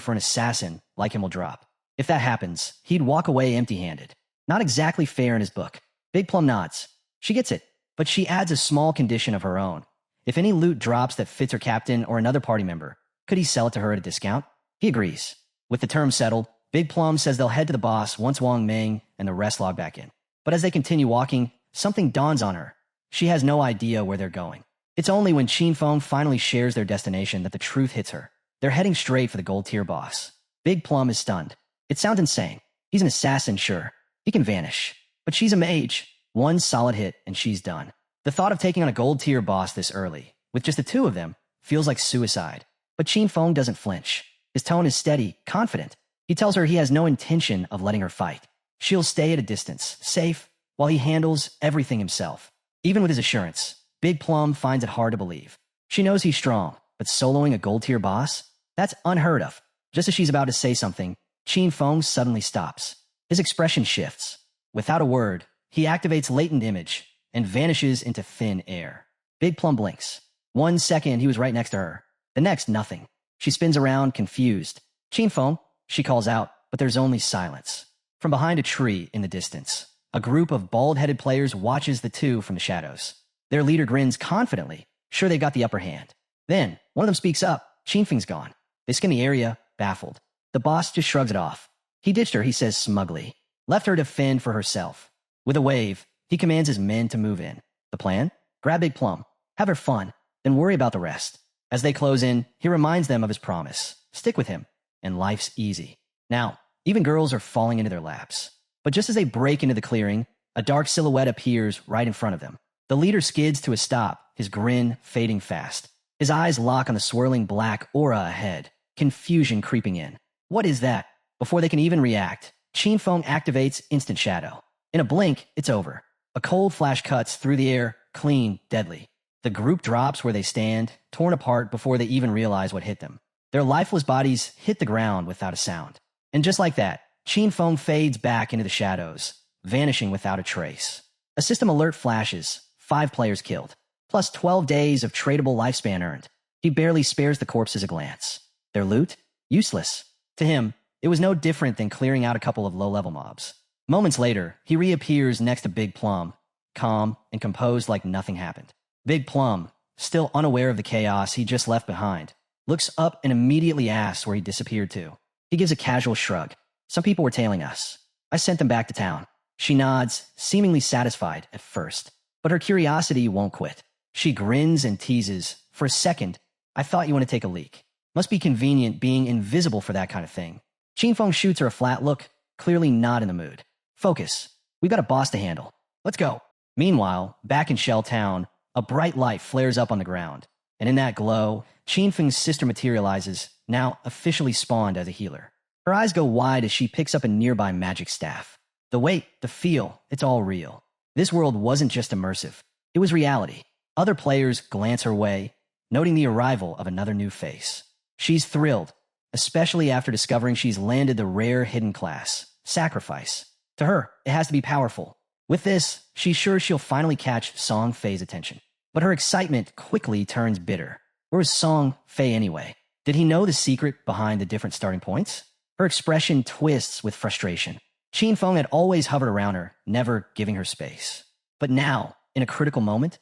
for an assassin like him will drop. If that happens, he'd walk away empty-handed. Not exactly fair in his book. Big Plum nods. She gets it, but she adds a small condition of her own. If any loot drops that fits her captain or another party member, could he sell it to her at a discount? He agrees. With the terms settled, Big Plum says they'll head to the boss once Wang Meng and the rest log back in. But as they continue walking, something dawns on her. She has no idea where they're going. It's only when Chinfeng finally shares their destination that the truth hits her. They're heading straight for the gold tier boss. Big Plum is stunned. It sounds insane. He's an assassin, sure. He can vanish. But she's a mage. One solid hit and she's done. The thought of taking on a gold tier boss this early, with just the two of them, feels like suicide. But Chinfeng doesn't flinch. His tone is steady, confident. He tells her he has no intention of letting her fight. She'll stay at a distance, safe, while he handles everything himself. Even with his assurance, Big Plum finds it hard to believe. She knows he's strong, but soloing a gold-tier boss? That's unheard of. Just as she's about to say something, Qin Feng suddenly stops. His expression shifts. Without a word, he activates latent image and vanishes into thin air. Big Plum blinks. 1 second, he was right next to her. The next, nothing. She spins around, confused. Qin Feng, she calls out, but there's only silence. From behind a tree in the distance, a group of bald-headed players watches the two from the shadows. Their leader grins confidently, sure they got the upper hand. Then, one of them speaks up. Qin Feng's gone. They scan the area, baffled. The boss just shrugs it off. He ditched her, he says smugly. Left her to fend for herself. With a wave, he commands his men to move in. The plan? Grab Big Plum, have her fun, then worry about the rest. As they close in, he reminds them of his promise. Stick with him, and life's easy. Now, even girls are falling into their laps. But just as they break into the clearing, a dark silhouette appears right in front of them. The leader skids to a stop, his grin fading fast. His eyes lock on the swirling black aura ahead, confusion creeping in. What is that? Before they can even react, Qin Feng activates Instant Shadow. In a blink, it's over. A cold flash cuts through the air, clean, deadly. The group drops where they stand, torn apart before they even realize what hit them. Their lifeless bodies hit the ground without a sound. And just like that, Qin Feng fades back into the shadows, vanishing without a trace. A system alert flashes, 5 players killed, plus 12 days of tradable lifespan earned. He barely spares the corpses a glance. Their loot? Useless. To him, it was no different than clearing out a couple of low-level mobs. Moments later, he reappears next to Big Plum, calm and composed like nothing happened. Big Plum, still unaware of the chaos he just left behind, looks up and immediately asks where he disappeared to. He gives a casual shrug. Some people were tailing us. I sent them back to town. She nods, seemingly satisfied at first, but her curiosity won't quit. She grins and teases. For a second, I thought you want to take a leak. Must be convenient being invisible for that kind of thing. Qin Feng shoots her a flat look, clearly not in the mood. Focus. We've got a boss to handle. Let's go. Meanwhile, back in Shell Town, a bright light flares up on the ground, and in that glow, Qin Feng's sister materializes, now officially spawned as a healer. Her eyes go wide as she picks up a nearby magic staff. The weight, the feel, it's all real. This world wasn't just immersive. It was reality. Other players glance her way, noting the arrival of another new face. She's thrilled, especially after discovering she's landed the rare hidden class, Sacrifice. To her, it has to be powerful. With this, she's sure she'll finally catch Song Fei's attention. But her excitement quickly turns bitter. Where was Song Fei anyway? Did he know the secret behind the different starting points? Her expression twists with frustration. Qin Feng had always hovered around her, never giving her space. But now, in a critical moment,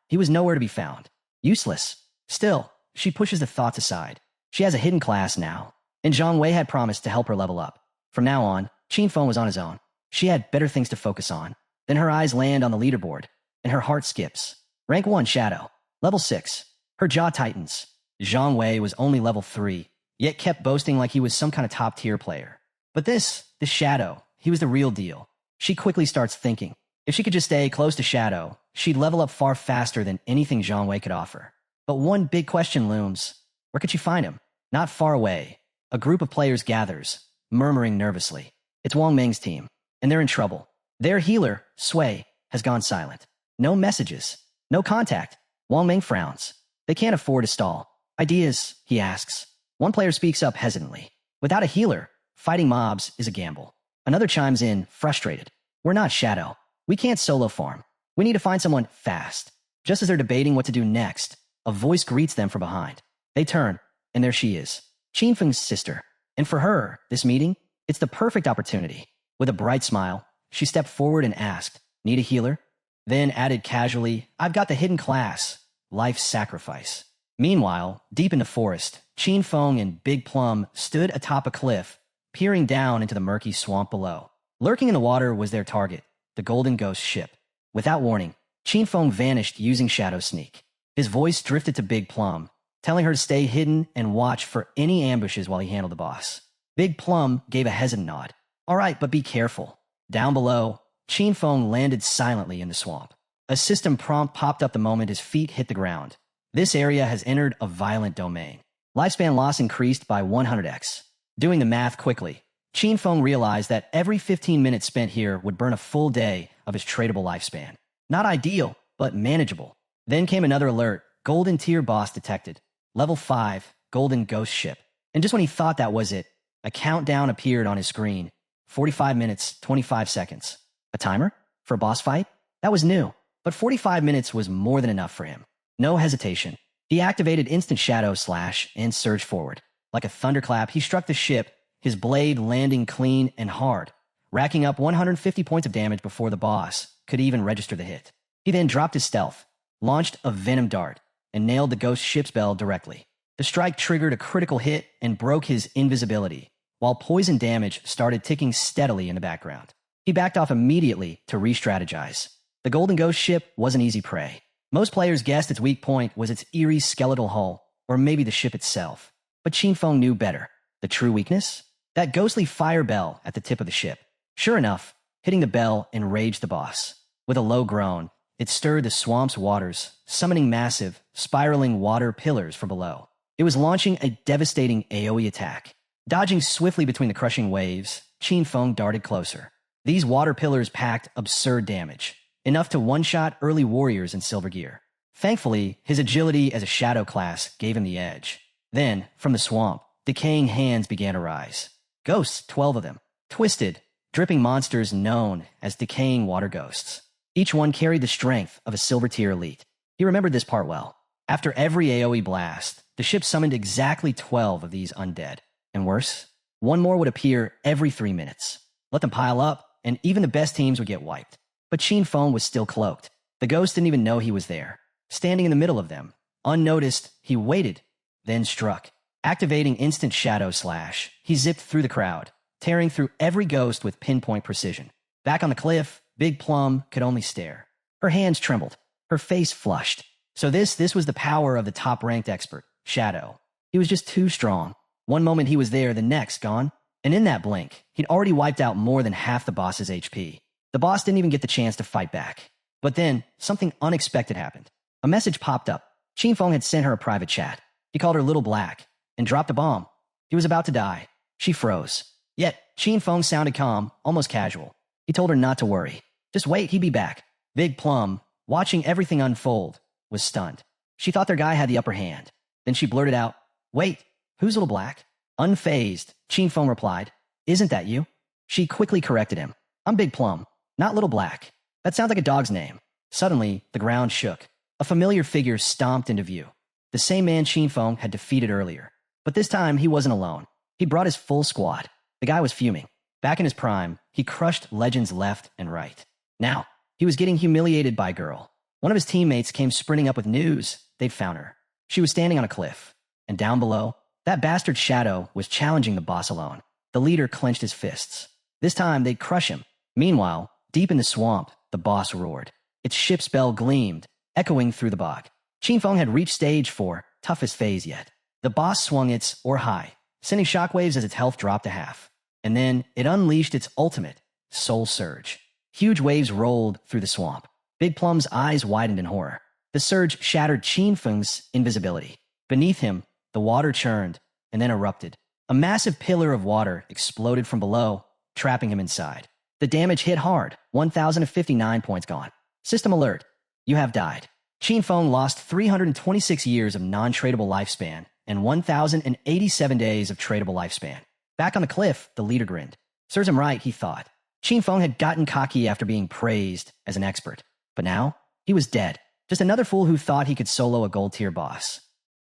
he was nowhere to be found. Useless. Still, she pushes the thoughts aside. She has a hidden class now, and Zhang Wei had promised to help her level up. From now on, Qin Feng was on his own. She had better things to focus on. Then her eyes land on the leaderboard, and her heart skips. Rank 1 Shadow. Level 6. Her jaw tightens. Zhang Wei was only level 3, yet kept boasting like he was some kind of top-tier player. But this Shadow, he was the real deal. She quickly starts thinking. If she could just stay close to Shadow, she'd level up far faster than anything Zhang Wei could offer. But one big question looms. Where could she find him? Not far away. A group of players gathers, murmuring nervously. It's Wang Meng's team, and they're in trouble. Their healer, Sui, has gone silent. No messages. No contact. Wang Meng frowns. They can't afford to stall. Ideas, he asks. One player speaks up hesitantly. Without a healer, fighting mobs is a gamble. Another chimes in, frustrated. We're not Shadow. We can't solo farm. We need to find someone fast. Just as they're debating what to do next, a voice greets them from behind. They turn, and there she is, Qin Feng's sister. And for her, this meeting, it's the perfect opportunity. With a bright smile, she stepped forward and asked, "Need a healer?" Then added casually, "I've got the hidden class, Life's Sacrifice." Meanwhile, deep in the forest, Qin Feng and Big Plum stood atop a cliff, peering down into the murky swamp below. Lurking in the water was their target, the Golden Ghost ship. Without warning, Qin Feng vanished using Shadow Sneak. His voice drifted to Big Plum, telling her to stay hidden and watch for any ambushes while he handled the boss. Big Plum gave a hesitant nod. "All right, but be careful." Down below, Qin Feng landed silently in the swamp. A system prompt popped up the moment his feet hit the ground. This area has entered a violent domain. Lifespan loss increased by 100x. Doing the math quickly, Qin Feng realized that every 15 minutes spent here would burn a full day of his tradable lifespan. Not ideal, but manageable. Then came another alert, Golden Tier boss detected. Level 5, Golden Ghost Ship. And just when he thought that was it, a countdown appeared on his screen. 45 minutes, 25 seconds. A timer? For a boss fight? That was new, but 45 minutes was more than enough for him. No hesitation. He activated Instant Shadow Slash and surged forward. Like a thunderclap, he struck the ship, his blade landing clean and hard, racking up 150 points of damage before the boss could even register the hit. He then dropped his stealth, launched a venom dart, and nailed the ghost ship's bell directly. The strike triggered a critical hit and broke his invisibility, while poison damage started ticking steadily in the background. He backed off immediately to re-strategize. The Golden Ghost ship wasn't easy prey. Most players guessed its weak point was its eerie skeletal hull, or maybe the ship itself. But Qin Feng knew better. The true weakness? That ghostly fire bell at the tip of the ship. Sure enough, hitting the bell enraged the boss. With a low groan, it stirred the swamp's waters, summoning massive, spiraling water pillars from below. It was launching a devastating AoE attack. Dodging swiftly between the crushing waves, Qin Feng darted closer. These water pillars packed absurd damage, enough to one-shot early warriors in silver gear. Thankfully, his agility as a shadow class gave him the edge. Then, from the swamp, decaying hands began to rise. Ghosts, 12 of them. Twisted, dripping monsters known as decaying water ghosts. Each one carried the strength of a silver tier elite. He remembered this part well. After every AoE blast, the ship summoned exactly 12 of these undead. And worse, one more would appear every 3 minutes. Let them pile up, and even the best teams would get wiped. But Qin Feng was still cloaked. The ghost didn't even know he was there. Standing in the middle of them, unnoticed, he waited, then struck. Activating Instant Shadow Slash, he zipped through the crowd, tearing through every ghost with pinpoint precision. Back on the cliff, Big Plum could only stare. Her hands trembled, her face flushed. So this was the power of the top-ranked expert, Shadow. He was just too strong. One moment he was there, the next gone. And in that blink, he'd already wiped out more than half the boss's HP. The boss didn't even get the chance to fight back. But then, something unexpected happened. A message popped up. Qin Feng had sent her a private chat. He called her Little Black and dropped a bomb. He was about to die. She froze. Yet, Qin Feng sounded calm, almost casual. He told her not to worry. Just wait, he'd be back. Big Plum, watching everything unfold, was stunned. She thought their guy had the upper hand. Then she blurted out, "Wait, who's Little Black?" Unfazed, Qin Feng replied, "Isn't that you?" She quickly corrected him. "I'm Big Plum, not Little Black. That sounds like a dog's name." Suddenly, the ground shook. A familiar figure stomped into view. The same man Qin Feng had defeated earlier. But this time, he wasn't alone. He brought his full squad. The guy was fuming. Back in his prime, he crushed legends left and right. Now, he was getting humiliated by a girl. One of his teammates came sprinting up with news. They'd found her. She was standing on a cliff. And down below, that bastard Shadow was challenging the boss alone. The leader clenched his fists. This time, they'd crush him. Meanwhile, deep in the swamp, the boss roared. Its ship's bell gleamed, echoing through the bog. Qin Feng had reached stage 4, toughest phase yet. The boss swung its or high, sending shockwaves as its health dropped to half. And then it unleashed its ultimate, Soul Surge. Huge waves rolled through the swamp. Big Plum's eyes widened in horror. The surge shattered Qin Feng's invisibility. Beneath him, the water churned and then erupted. A massive pillar of water exploded from below, trapping him inside. The damage hit hard, 1,059 points gone. System alert, you have died. Qin Feng lost 326 years of non-tradable lifespan and 1,087 days of tradable lifespan. Back on the cliff, the leader grinned. Serves him right, he thought. Qin Feng had gotten cocky after being praised as an expert. But now, he was dead. Just another fool who thought he could solo a gold tier boss.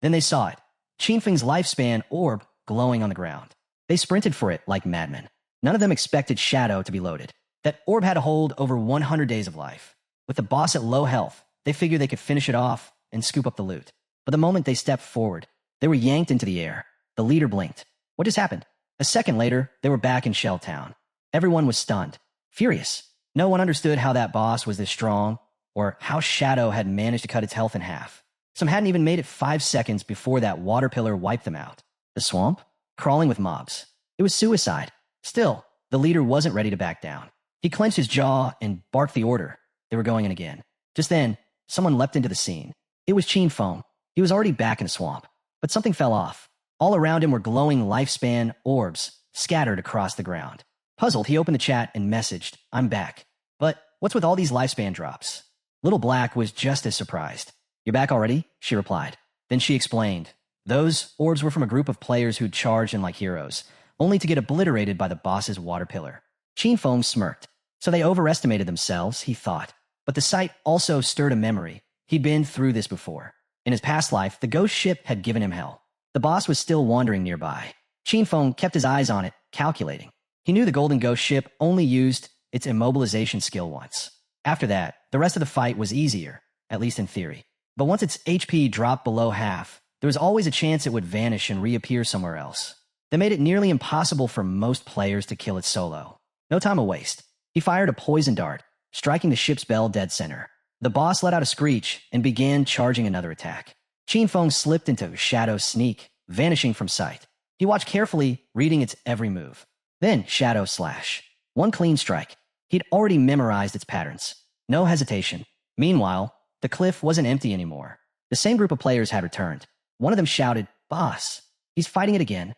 Then they saw it. Qin Feng's lifespan orb glowing on the ground. They sprinted for it like madmen. None of them expected Shadow to be loaded. That orb had to hold over 100 days of life. With the boss at low health, they figured they could finish it off and scoop up the loot. But the moment they stepped forward, they were yanked into the air. The leader blinked. What just happened? A second later, they were back in Shell Town. Everyone was stunned, furious. No one understood how that boss was this strong, or how Shadow had managed to cut its health in half. Some hadn't even made it 5 seconds before that water pillar wiped them out. The swamp? Crawling with mobs. It was suicide. Still, the leader wasn't ready to back down. He clenched his jaw and barked the order. They were going in again. Just then, someone leapt into the scene. It was Qin Feng. He was already back in the swamp. But something fell off. All around him were glowing lifespan orbs scattered across the ground. Puzzled, he opened the chat and messaged, "I'm back. But what's with all these lifespan drops?" Little Black was just as surprised. "You're back already?" she replied. Then she explained. Those orbs were from a group of players who'd charged in like heroes, only to get obliterated by the boss's water pillar. Chinfeng smirked. So they overestimated themselves, he thought. But the sight also stirred a memory. He'd been through this before. In his past life, the ghost ship had given him hell. The boss was still wandering nearby. Chinfeng kept his eyes on it, calculating. He knew the golden ghost ship only used its immobilization skill once. After that, the rest of the fight was easier, at least in theory. But once its HP dropped below half, there was always a chance it would vanish and reappear somewhere else. That made it nearly impossible for most players to kill it solo. No time to waste. He fired a poison dart, striking the ship's bell dead center. The boss let out a screech and began charging another attack. Chinfeng slipped into Shadow Sneak, vanishing from sight. He watched carefully, reading its every move. Then Shadow Slash. One clean strike. He'd already memorized its patterns. No hesitation. Meanwhile, the cliff wasn't empty anymore. The same group of players had returned. One of them shouted, "Boss, he's fighting it again."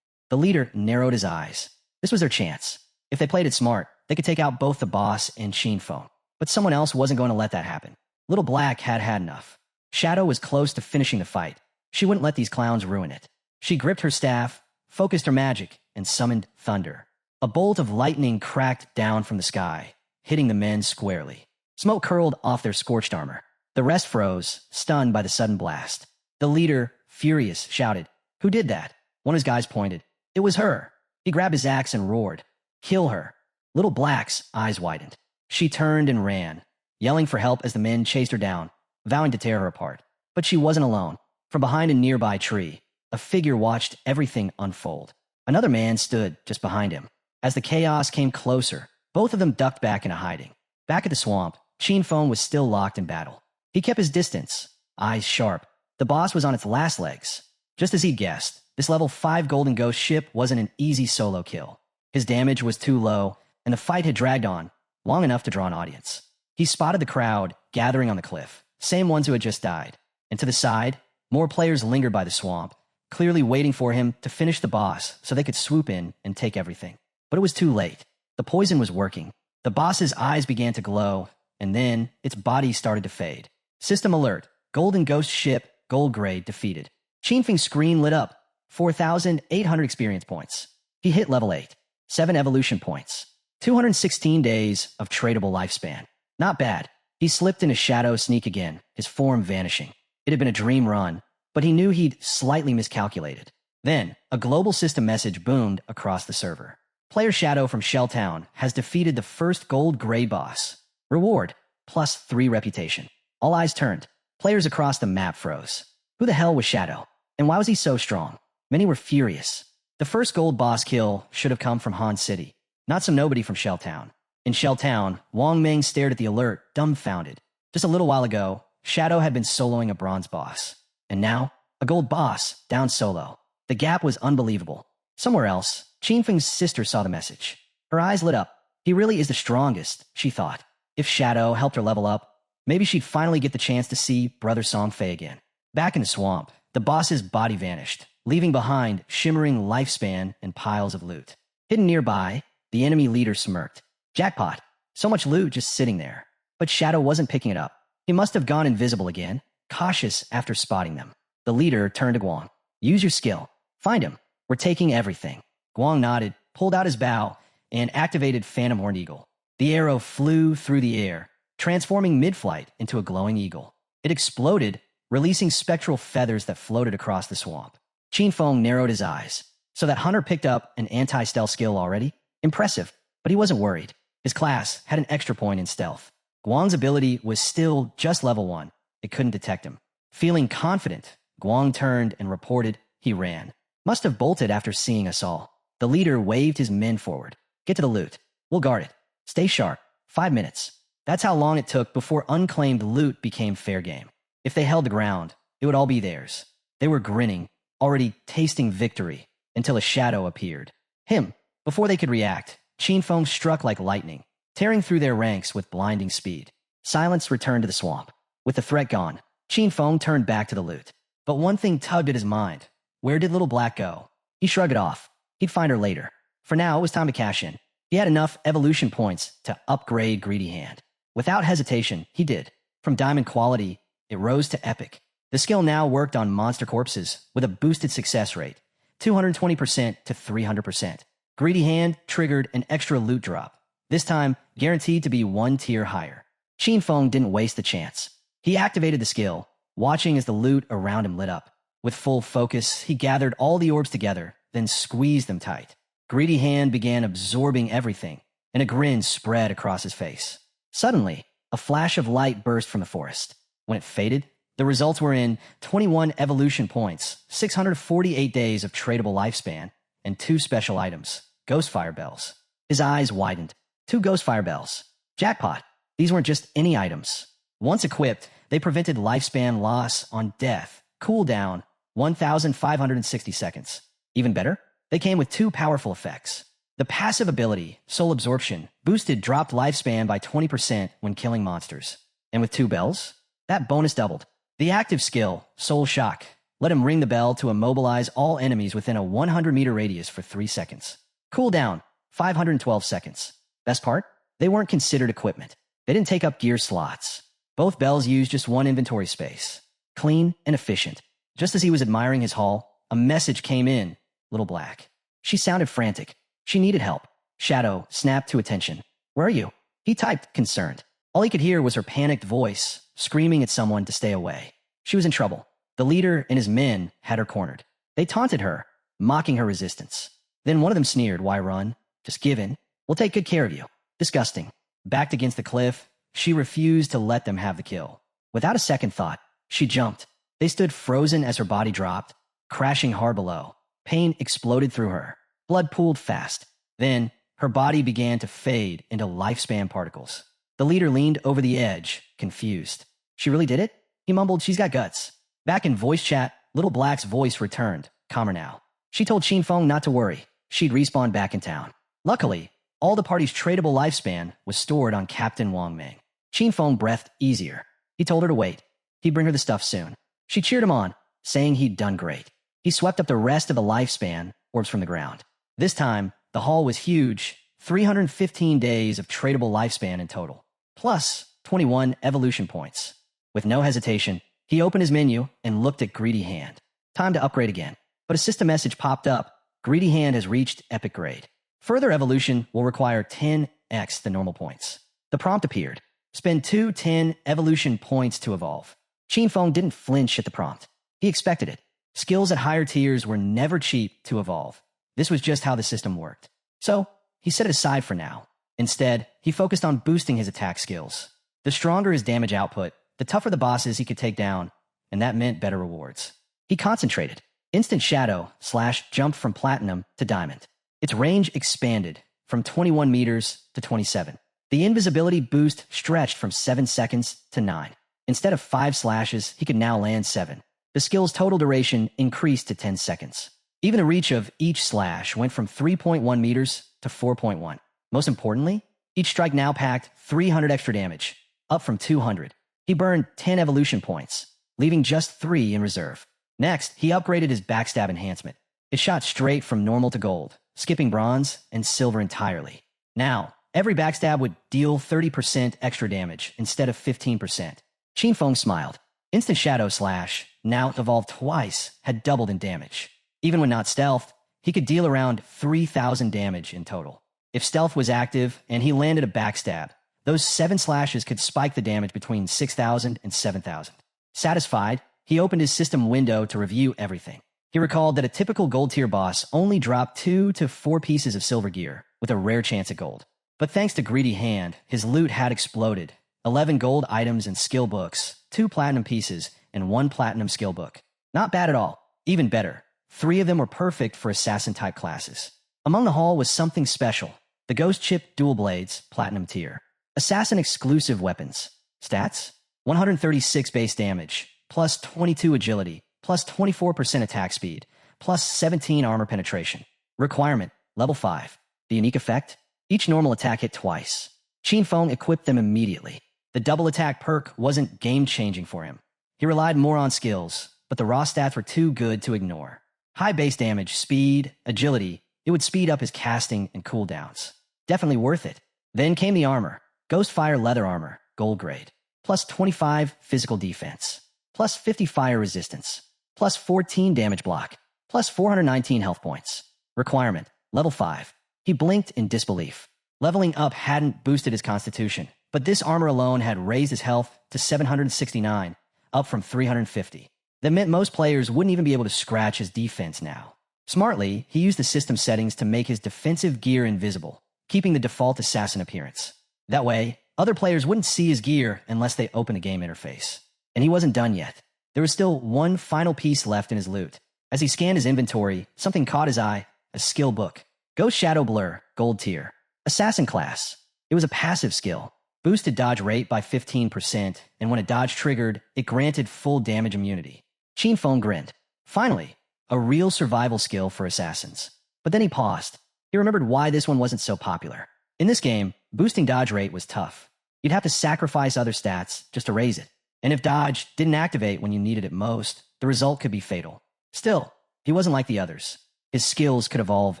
The leader narrowed his eyes. This was their chance. If they played it smart, they could take out both the boss and Chinfeng. But someone else wasn't going to let that happen. Little Black had had enough. Shadow was close to finishing the fight. She wouldn't let these clowns ruin it. She gripped her staff, focused her magic, and summoned thunder. A bolt of lightning cracked down from the sky, hitting the men squarely. Smoke curled off their scorched armor. The rest froze, stunned by the sudden blast. The leader, furious, shouted, "Who did that?" One of his guys pointed. "It was her." He grabbed his axe and roared, "Kill her." Little Black's eyes widened. She turned and ran, yelling for help as the men chased her down, vowing to tear her apart. But she wasn't alone. From behind a nearby tree, a figure watched everything unfold. Another man stood just behind him. As the chaos came closer, both of them ducked back into hiding. Back at the swamp, Chinfeng was still locked in battle. He kept his distance, eyes sharp. The boss was on its last legs. Just as he'd guessed, this level 5 Golden Ghost ship wasn't an easy solo kill. His damage was too low, and the fight had dragged on, long enough to draw an audience. He spotted the crowd gathering on the cliff, same ones who had just died. And to the side, more players lingered by the swamp, clearly waiting for him to finish the boss so they could swoop in and take everything. But it was too late. The poison was working. The boss's eyes began to glow, and then its body started to fade. System alert. Golden Ghost ship, gold grade, defeated. Chinfeng's screen lit up. 4,800 experience points. He hit level 8. 7 evolution points. 216 days of tradable lifespan. Not bad. He slipped into Shadow Sneak again, his form vanishing. It had been a dream run, but he knew he'd slightly miscalculated. Then, a global system message boomed across the server. Player Shadow from Shelltown has defeated the first gold gray boss. Reward, +3 reputation. All eyes turned. Players across the map froze. Who the hell was Shadow? And why was he so strong? Many were furious. The first gold boss kill should have come from Han City, not some nobody from Shelltown. In Shelltown, Wang Ming stared at the alert, dumbfounded. Just a little while ago, Shadow had been soloing a bronze boss. And now, a gold boss, down solo. The gap was unbelievable. Somewhere else, Chinfeng's sister saw the message. Her eyes lit up. He really is the strongest, she thought. If Shadow helped her level up, maybe she'd finally get the chance to see Brother Songfei again. Back in the swamp, the boss's body vanished, leaving behind shimmering lifespan and piles of loot. Hidden nearby, the enemy leader smirked. Jackpot. So much loot just sitting there. But Shadow wasn't picking it up. He must have gone invisible again, cautious after spotting them. The leader turned to Guang. Use your skill. Find him. We're taking everything. Guang nodded, pulled out his bow, and activated Phantom Horn Eagle. The arrow flew through the air, transforming mid-flight into a glowing eagle. It exploded, releasing spectral feathers that floated across the swamp. Chinfeng narrowed his eyes. So that hunter picked up an anti-stealth skill already? Impressive, but he wasn't worried. His class had an extra point in stealth. Guang's ability was still just level 1. It couldn't detect him. Feeling confident, Guang turned and reported he ran. Must have bolted after seeing us all. The leader waved his men forward. Get to the loot. We'll guard it. Stay sharp. 5 minutes. That's how long it took before unclaimed loot became fair game. If they held the ground, it would all be theirs. They were grinning, already tasting victory, until a shadow appeared. Him. Before they could react, Chinfeng struck like lightning, tearing through their ranks with blinding speed. Silence returned to the swamp. With the threat gone, Chinfeng turned back to the loot. But one thing tugged at his mind. Where did Little Black go? He shrugged it off. He'd find her later. For now, it was time to cash in. He had enough evolution points to upgrade Greedy Hand. Without hesitation, he did. From diamond quality, it rose to epic. The skill now worked on monster corpses with a boosted success rate, 220% to 300%. Greedy Hand triggered an extra loot drop, this time guaranteed to be one tier higher. Qin Feng didn't waste the chance. He activated the skill, watching as the loot around him lit up. With full focus, he gathered all the orbs together, then squeezed them tight. Greedy Hand began absorbing everything, and a grin spread across his face. Suddenly, a flash of light burst from the forest. When it faded, the results were in 21 evolution points, 648 days of tradable lifespan, and 2 special items, Ghost Fire Bells. His eyes widened. 2 Ghost Fire Bells. Jackpot. These weren't just any items. Once equipped, they prevented lifespan loss on death, cooldown, 1,560 seconds. Even better, they came with 2 powerful effects. The passive ability, Soul Absorption, boosted dropped lifespan by 20% when killing monsters. And with 2 bells, that bonus doubled. The active skill, Soul Shock, let him ring the bell to immobilize all enemies within a 100-meter radius for 3 seconds. Cooldown, 512 seconds. Best part? They weren't considered equipment. They didn't take up gear slots. Both bells used just 1 inventory space. Clean and efficient. Just as he was admiring his haul, a message came in. Little Black. She sounded frantic. She needed help. Shadow snapped to attention. Where are you? He typed, concerned. All he could hear was her panicked voice, screaming at someone to stay away. She was in trouble. The leader and his men had her cornered. They taunted her, mocking her resistance. Then one of them sneered, "Why run? Just give in. We'll take good care of you." Disgusting. Backed against the cliff, she refused to let them have the kill. Without a second thought, she jumped. They stood frozen as her body dropped, crashing hard below. Pain exploded through her. Blood pooled fast. Then, her body began to fade into lifespan particles. The leader leaned over the edge, confused. She really did it? He mumbled, "She's got guts." Back in voice chat, Little Black's voice returned, calmer now. She told Qin Feng not to worry. She'd respawn back in town. Luckily, all the party's tradable lifespan was stored on Captain Wang Ming. Qin Feng breathed easier. He told her to wait. He'd bring her the stuff soon. She cheered him on, saying he'd done great. He swept up the rest of the lifespan orbs from the ground. This time, the haul was huge, 315 days of tradable lifespan in total, plus 21 evolution points. With no hesitation, he opened his menu and looked at Greedy Hand. Time to upgrade again. But a system message popped up. Greedy Hand has reached epic grade. Further evolution will require 10x the normal points. The prompt appeared. Spend 210 evolution points to evolve. Qin Feng didn't flinch at the prompt. He expected it. Skills at higher tiers were never cheap to evolve. This was just how the system worked. So, he set it aside for now. Instead, he focused on boosting his attack skills. The stronger his damage output, the tougher the bosses he could take down, and that meant better rewards. He concentrated. Instant Shadow / jumped from Platinum to Diamond. Its range expanded from 21 meters to 27. The invisibility boost stretched from 7 seconds to 9. Instead of 5 slashes, he could now land 7. The skill's total duration increased to 10 seconds. Even the reach of each slash went from 3.1 meters to 4.1. Most importantly, each strike now packed 300 extra damage, up from 200. He burned 10 evolution points, leaving just 3 in reserve. Next, he upgraded his backstab enhancement. It shot straight from normal to gold, skipping bronze and silver entirely. Now, every backstab would deal 30% extra damage instead of 15%. Qin Feng smiled. Instant Shadow / now evolved twice, had doubled in damage. Even when not stealthed, he could deal around 3,000 damage in total. If stealth was active and he landed a backstab, those 7 slashes could spike the damage between 6,000 and 7,000. Satisfied, he opened his system window to review everything. He recalled that a typical gold tier boss only dropped 2 to 4 pieces of silver gear, with a rare chance at gold. But thanks to Greedy Hand, his loot had exploded. 11 gold items and skill books, 2 platinum pieces, and 1 platinum skill book. Not bad at all. Even better, 3 of them were perfect for assassin-type classes. Among the haul was something special. The Ghost Chip Dual Blades, Platinum Tier. Assassin-exclusive weapons. Stats? 136 base damage, plus 22 agility, plus 24% attack speed, plus 17 armor penetration. Requirement, level 5. The unique effect? Each normal attack hit twice. Qin Feng equipped them immediately. The double attack perk wasn't game-changing for him. He relied more on skills, but the raw stats were too good to ignore. High base damage, speed, agility. It would speed up his casting and cooldowns. Definitely worth it. Then came the armor. Ghostfire leather armor, gold grade. Plus 25 physical defense. Plus 50 fire resistance. Plus 14 damage block. Plus 419 health points. Requirement, level 5. He blinked in disbelief. Leveling up hadn't boosted his constitution, but this armor alone had raised his health to 769, up from 350. That meant most players wouldn't even be able to scratch his defense now. Smartly, he used the system settings to make his defensive gear invisible, keeping the default assassin appearance. That way, other players wouldn't see his gear unless they opened a game interface. And he wasn't done yet. There was still one final piece left in his loot. As he scanned his inventory, something caught his eye, a skill book. Ghost Shadow Blur, gold tier. Assassin class. It was a passive skill. Boosted dodge rate by 15%, and when a dodge triggered, it granted full damage immunity. Chinfeng grinned. Finally, a real survival skill for assassins. But then he paused. He remembered why this one wasn't so popular. In this game, boosting dodge rate was tough. You'd have to sacrifice other stats just to raise it. And if dodge didn't activate when you needed it most, the result could be fatal. Still, he wasn't like the others. His skills could evolve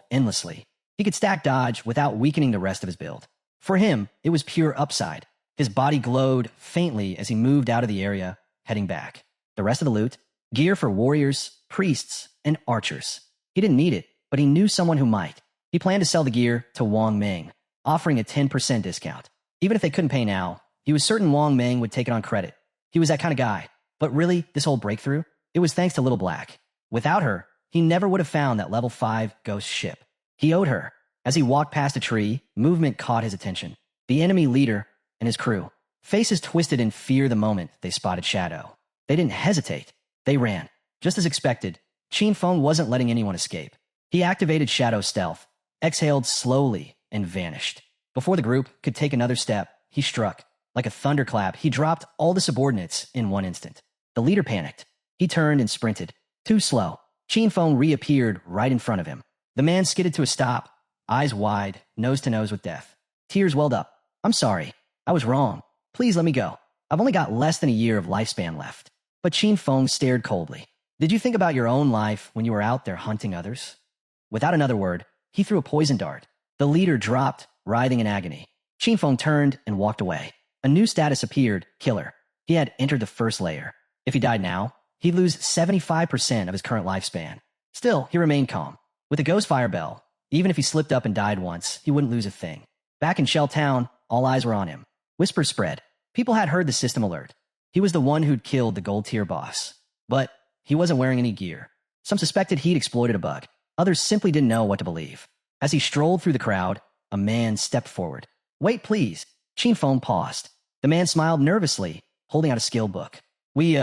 endlessly. He could stack dodge without weakening the rest of his build. For him, it was pure upside. His body glowed faintly as he moved out of the area, heading back. The rest of the loot, gear for warriors, priests, and archers. He didn't need it, but he knew someone who might. He planned to sell the gear to Wang Ming, offering a 10% discount. Even if they couldn't pay now, he was certain Wang Ming would take it on credit. He was that kind of guy. But really, this whole breakthrough, it was thanks to Little Black. Without her, he never would have found that level 5 ghost ship. He owed her. As he walked past a tree, movement caught his attention. The enemy leader and his crew. Faces twisted in fear the moment they spotted Shadow. They didn't hesitate. They ran. Just as expected, Chinfeng wasn't letting anyone escape. He activated Shadow Stealth, exhaled slowly, and vanished. Before the group could take another step, he struck. Like a thunderclap, he dropped all the subordinates in one instant. The leader panicked. He turned and sprinted. Too slow. Chinfeng reappeared right in front of him. The man skidded to a stop, eyes wide, nose to nose with death. Tears welled up. I'm sorry. I was wrong. Please let me go. I've only got less than a year of lifespan left. But Chinfeng stared coldly. Did you think about your own life when you were out there hunting others? Without another word, he threw a poison dart. The leader dropped, writhing in agony. Chinfeng turned and walked away. A new status appeared, Killer. He had entered the first layer. If he died now, he'd lose 75% of his current lifespan. Still, he remained calm. With the Ghost Fire Bell, even if he slipped up and died once, he wouldn't lose a thing. Back in Shell Town, all eyes were on him. Whispers spread. People had heard the system alert. He was the one who'd killed the gold tier boss. But he wasn't wearing any gear. Some suspected he'd exploited a bug. Others simply didn't know what to believe. As he strolled through the crowd, a man stepped forward. Wait, please. Chinfeng paused. The man smiled nervously, holding out a skill book. We,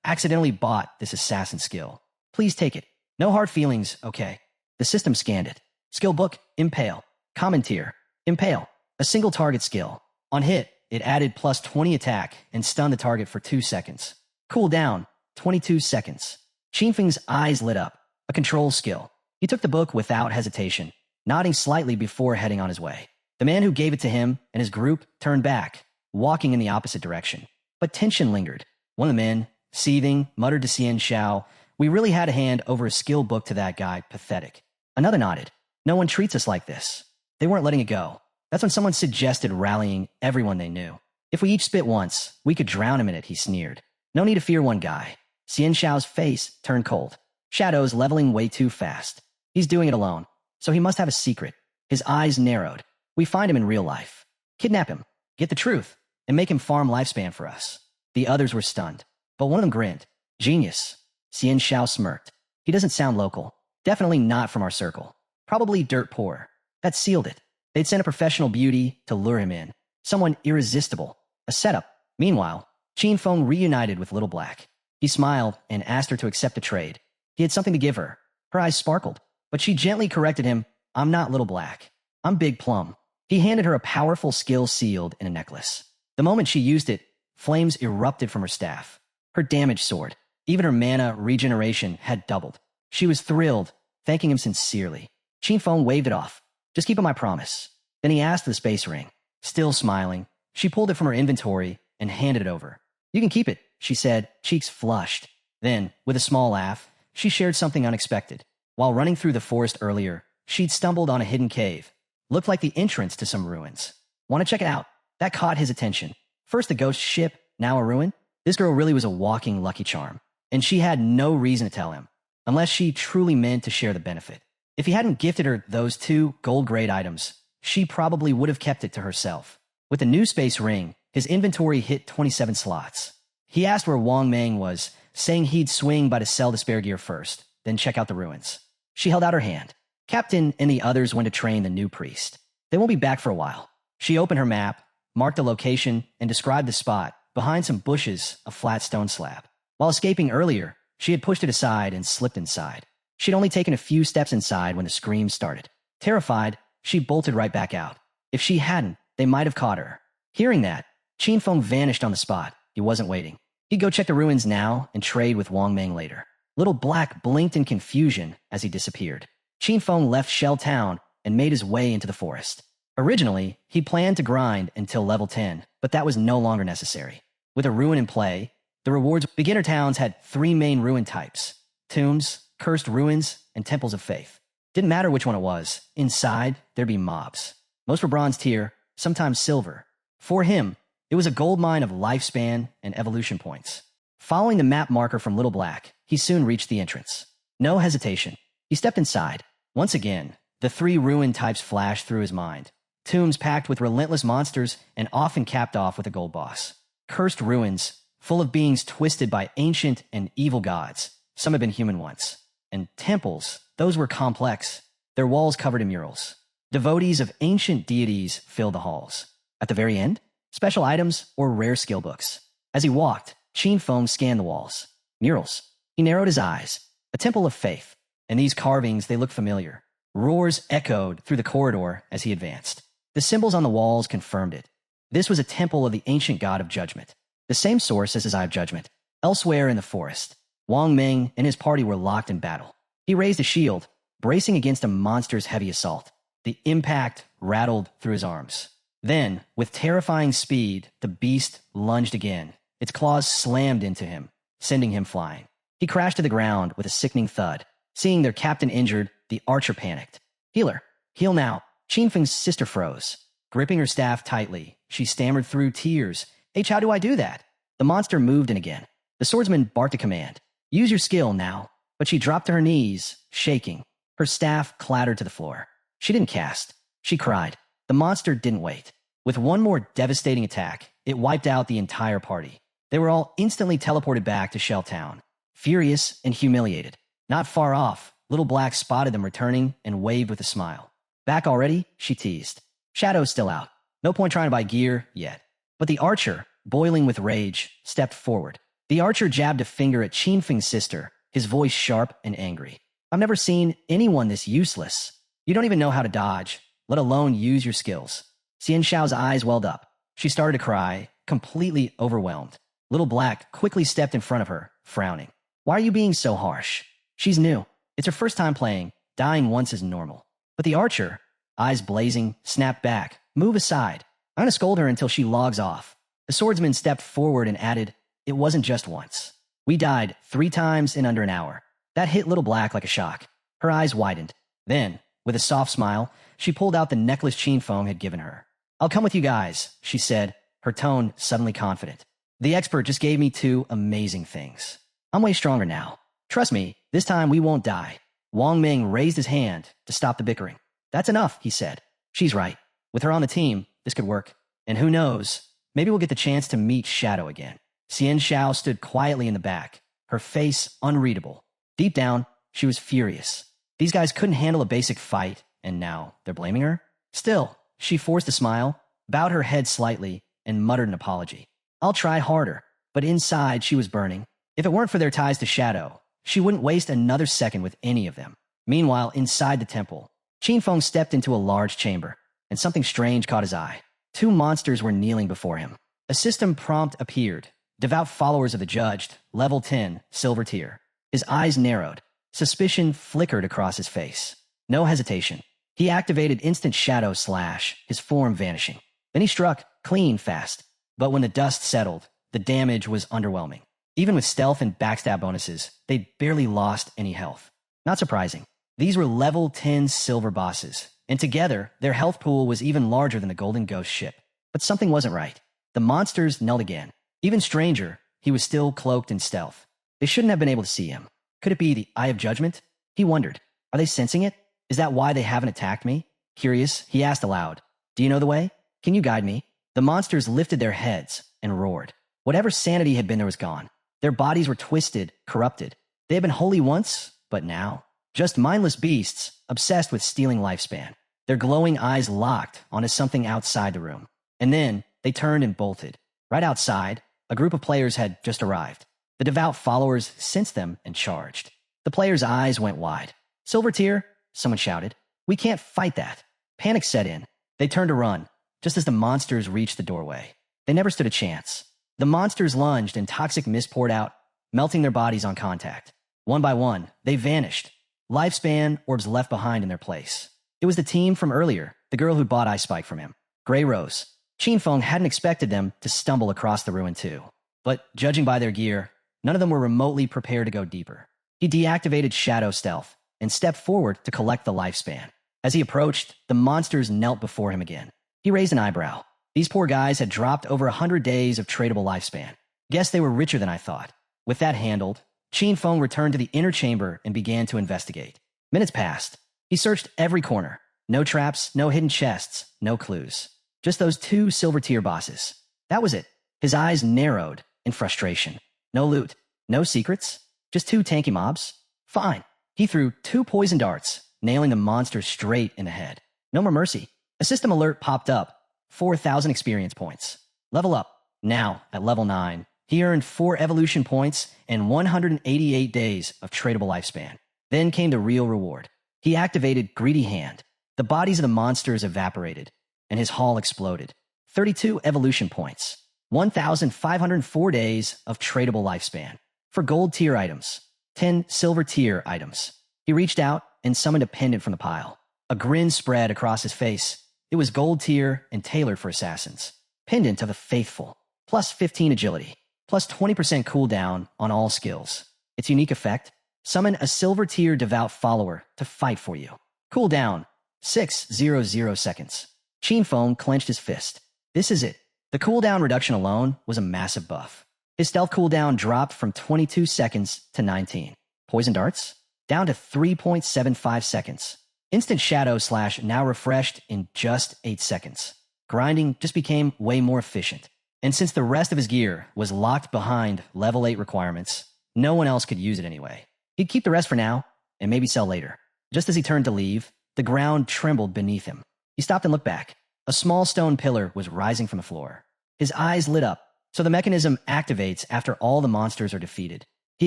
accidentally bought this assassin skill. Please take it. No hard feelings, okay. The system scanned it. Skill book, Impale. Common tier, Impale. A single target skill. On hit, it added plus 20 attack and stunned the target for 2 seconds. Cool down, 22 seconds. Chinfeng's eyes lit up. A control skill. He took the book without hesitation, nodding slightly before heading on his way. The man who gave it to him and his group turned back, walking in the opposite direction. But tension lingered. One of the men, seething, muttered to Xian Xiao, "We really had a hand over a skill book to that guy, pathetic." Another nodded. "No one treats us like this." They weren't letting it go. That's when someone suggested rallying everyone they knew. "If we each spit once, we could drown him in it," he sneered. No need to fear one guy. Xian Xiao's face turned cold. Shadow's leveling way too fast. He's doing it alone, so he must have a secret. His eyes narrowed. "We find him in real life. Kidnap him, get the truth, and make him farm lifespan for us." The others were stunned, but one of them grinned. "Genius." Xian Xiao smirked. "He doesn't sound local. Definitely not from our circle. Probably dirt poor." That sealed it. They'd sent a professional beauty to lure him in. Someone irresistible. A setup. Meanwhile, Chinfeng reunited with Little Black. He smiled and asked her to accept a trade. He had something to give her. Her eyes sparkled, but she gently corrected him. "I'm not Little Black. I'm Big Plum." He handed her a powerful skill sealed in a necklace. The moment she used it, flames erupted from her staff. Her damage soared. Even her mana regeneration had doubled. She was thrilled, thanking him sincerely. Chinfeng waved it off. "Just keep on my promise." Then he asked for the space ring. Still smiling, she pulled it from her inventory and handed it over. "You can keep it," she said, cheeks flushed. Then, with a small laugh, she shared something unexpected. While running through the forest earlier, she'd stumbled on a hidden cave. Looked like the entrance to some ruins. Want to check it out? That caught his attention. First the ghost ship, now a ruin. This girl really was a walking Lucky Charm. And she had no reason to tell him, unless she truly meant to share the benefit. If he hadn't gifted her those 2 gold-grade items, she probably would have kept it to herself. With the new space ring, his inventory hit 27 slots. He asked where Wang Meng was, saying he'd swing by to sell the spare gear first, then check out the ruins. She held out her hand. Captain and the others went to train the new priest. They won't be back for a while. She opened her map, marked the location, and described the spot, behind some bushes, a flat stone slab. While escaping earlier, she had pushed it aside and slipped inside. She'd only taken a few steps inside when the scream started. Terrified, she bolted right back out. If she hadn't, they might have caught her. Hearing that, Qin Feng vanished on the spot. He wasn't waiting. He'd go check the ruins now and trade with Wang Meng later. Little Black blinked in confusion as he disappeared. Qin Feng left Shell Town and made his way into the forest. Originally, he planned to grind until level 10, but that was no longer necessary. With a ruin in play, the rewards beginner towns had 3 main ruin types: tombs, cursed ruins, and temples of faith. Didn't matter which one it was. Inside, there'd be mobs. Most were bronze tier, sometimes silver. For him, it was a goldmine of lifespan and evolution points. Following the map marker from Little Black, he soon reached the entrance. No hesitation. He stepped inside. Once again, the 3 ruin types flashed through his mind. Tombs packed with relentless monsters and often capped off with a gold boss. Cursed ruins, full of beings twisted by ancient and evil gods. Some had been human once. And temples, those were complex. Their walls covered in murals. Devotees of ancient deities filled the halls. At the very end, special items or rare skill books. As he walked, Qin Feng scanned the walls. Murals. He narrowed his eyes. A temple of faith. And these carvings, they looked familiar. Roars echoed through the corridor as he advanced. The symbols on the walls confirmed it. This was a temple of the ancient god of judgment. The same source as his Eye of Judgment. Elsewhere in the forest, Wang Meng and his party were locked in battle. He raised a shield, bracing against a monster's heavy assault. The impact rattled through his arms. Then, with terrifying speed, the beast lunged again. Its claws slammed into him, sending him flying. He crashed to the ground with a sickening thud. Seeing their captain injured, the archer panicked. "Healer, heal now." Qin Feng's sister froze. Gripping her staff tightly, she stammered through tears. "How do I do that?" The monster moved in again. The swordsman barked a command. "Use your skill now." But she dropped to her knees, shaking. Her staff clattered to the floor. She didn't cast. She cried. The monster didn't wait. With one more devastating attack, it wiped out the entire party. They were all instantly teleported back to Shell Town, furious and humiliated. Not far off, Little Black spotted them returning and waved with a smile. "Back already?" she teased. "Shadow's still out. No point trying to buy gear yet." But the archer, boiling with rage, stepped forward. The archer jabbed a finger at Qin Feng's sister, his voice sharp and angry. "I've never seen anyone this useless. You don't even know how to dodge, let alone use your skills." Xian Xiao's eyes welled up. She started to cry, completely overwhelmed. Little Black quickly stepped in front of her, frowning. "Why are you being so harsh? She's new. It's her first time playing. Dying once is normal." But the archer, eyes blazing, snapped back. "Move aside. I'm going to scold her until she logs off." The swordsman stepped forward and added, "It wasn't just once. We died 3 times in under an hour." That hit Little Black like a shock. Her eyes widened. Then, with a soft smile, she pulled out the necklace Qin Feng had given her. "I'll come with you guys," she said, her tone suddenly confident. "The expert just gave me 2 amazing things. I'm way stronger now. Trust me, this time we won't die." Wang Meng raised his hand to stop the bickering. "That's enough," he said. "She's right. With her on the team, this could work. And who knows, maybe we'll get the chance to meet Shadow again." Xian Xiao stood quietly in the back, her face unreadable. Deep down, she was furious. These guys couldn't handle a basic fight, and now they're blaming her? Still, she forced a smile, bowed her head slightly, and muttered an apology. "I'll try harder." But inside, she was burning. If it weren't for their ties to Shadow, she wouldn't waste another second with any of them. Meanwhile, inside the temple, Qin Feng stepped into a large chamber, and something strange caught his eye. 2 monsters were kneeling before him. A system prompt appeared. Devout followers of the judged, level 10, silver tier. His eyes narrowed. Suspicion flickered across his face. No hesitation. He activated instant shadow slash, his form vanishing. Then he struck, clean, fast. But when the dust settled, the damage was underwhelming. Even with stealth and backstab bonuses, they'd barely lost any health. Not surprising. These were level 10 silver bosses, and together, their health pool was even larger than the Golden Ghost ship. But something wasn't right. The monsters knelt again. Even stranger, he was still cloaked in stealth. They shouldn't have been able to see him. Could it be the Eye of Judgment? He wondered. Are they sensing it? Is that why they haven't attacked me? Curious, he asked aloud. Do you know the way? Can you guide me? The monsters lifted their heads and roared. Whatever sanity had been there was gone. Their bodies were twisted, corrupted. They had been holy once, but now, just mindless beasts, obsessed with stealing lifespan. Their glowing eyes locked onto something outside the room. And then, they turned and bolted. Right outside, a group of players had just arrived. The devout followers sensed them and charged. The players' eyes went wide. Silver tier, someone shouted. We can't fight that. Panic set in. They turned to run, just as the monsters reached the doorway. They never stood a chance. The monsters lunged and toxic mist poured out, melting their bodies on contact. One by one, they vanished. Lifespan orbs left behind in their place. It was the team from earlier, the girl who bought Ice Spike from him. Grey Rose. Qinfeng hadn't expected them to stumble across the ruin too. But judging by their gear, none of them were remotely prepared to go deeper. He deactivated Shadow Stealth and stepped forward to collect the lifespan. As he approached, the monsters knelt before him again. He raised an eyebrow. These poor guys had dropped over 100 days of tradable lifespan. Guess they were richer than I thought. With that handled, Qinfeng returned to the inner chamber and began to investigate. Minutes passed. He searched every corner. No traps, no hidden chests, no clues. Just those two silver tier bosses. That was it. His eyes narrowed in frustration. No loot, no secrets, just two tanky mobs. Fine. He threw 2 poison darts, nailing the monster straight in the head. No more mercy. A system alert popped up. 4,000 experience points. Level up. Now, at level 9, he earned 4 evolution points and 188 days of tradable lifespan. Then came the real reward. He activated Greedy Hand. The bodies of the monsters evaporated, and his haul exploded. 32 evolution points. 1,504 days of tradable lifespan. For gold tier items, 10 silver tier items. He reached out and summoned a pendant from the pile. A grin spread across his face. It was gold tier and tailored for assassins. Pendant of the Faithful. Plus 15 agility. Plus 20% cooldown on all skills. Its unique effect? Summon a silver tier devout follower to fight for you. Cooldown. 600 seconds. Qinfeng clenched his fist. This is it. The cooldown reduction alone was a massive buff. His stealth cooldown dropped from 22 seconds to 19. Poison darts? Down to 3.75 seconds. Instant shadow slash now refreshed in just 8 seconds. Grinding just became way more efficient. And since the rest of his gear was locked behind level 8 requirements, no one else could use it anyway. He'd keep the rest for now, and maybe sell later. Just as he turned to leave, the ground trembled beneath him. He stopped and looked back. A small stone pillar was rising from the floor. His eyes lit up. So the mechanism activates after all the monsters are defeated. He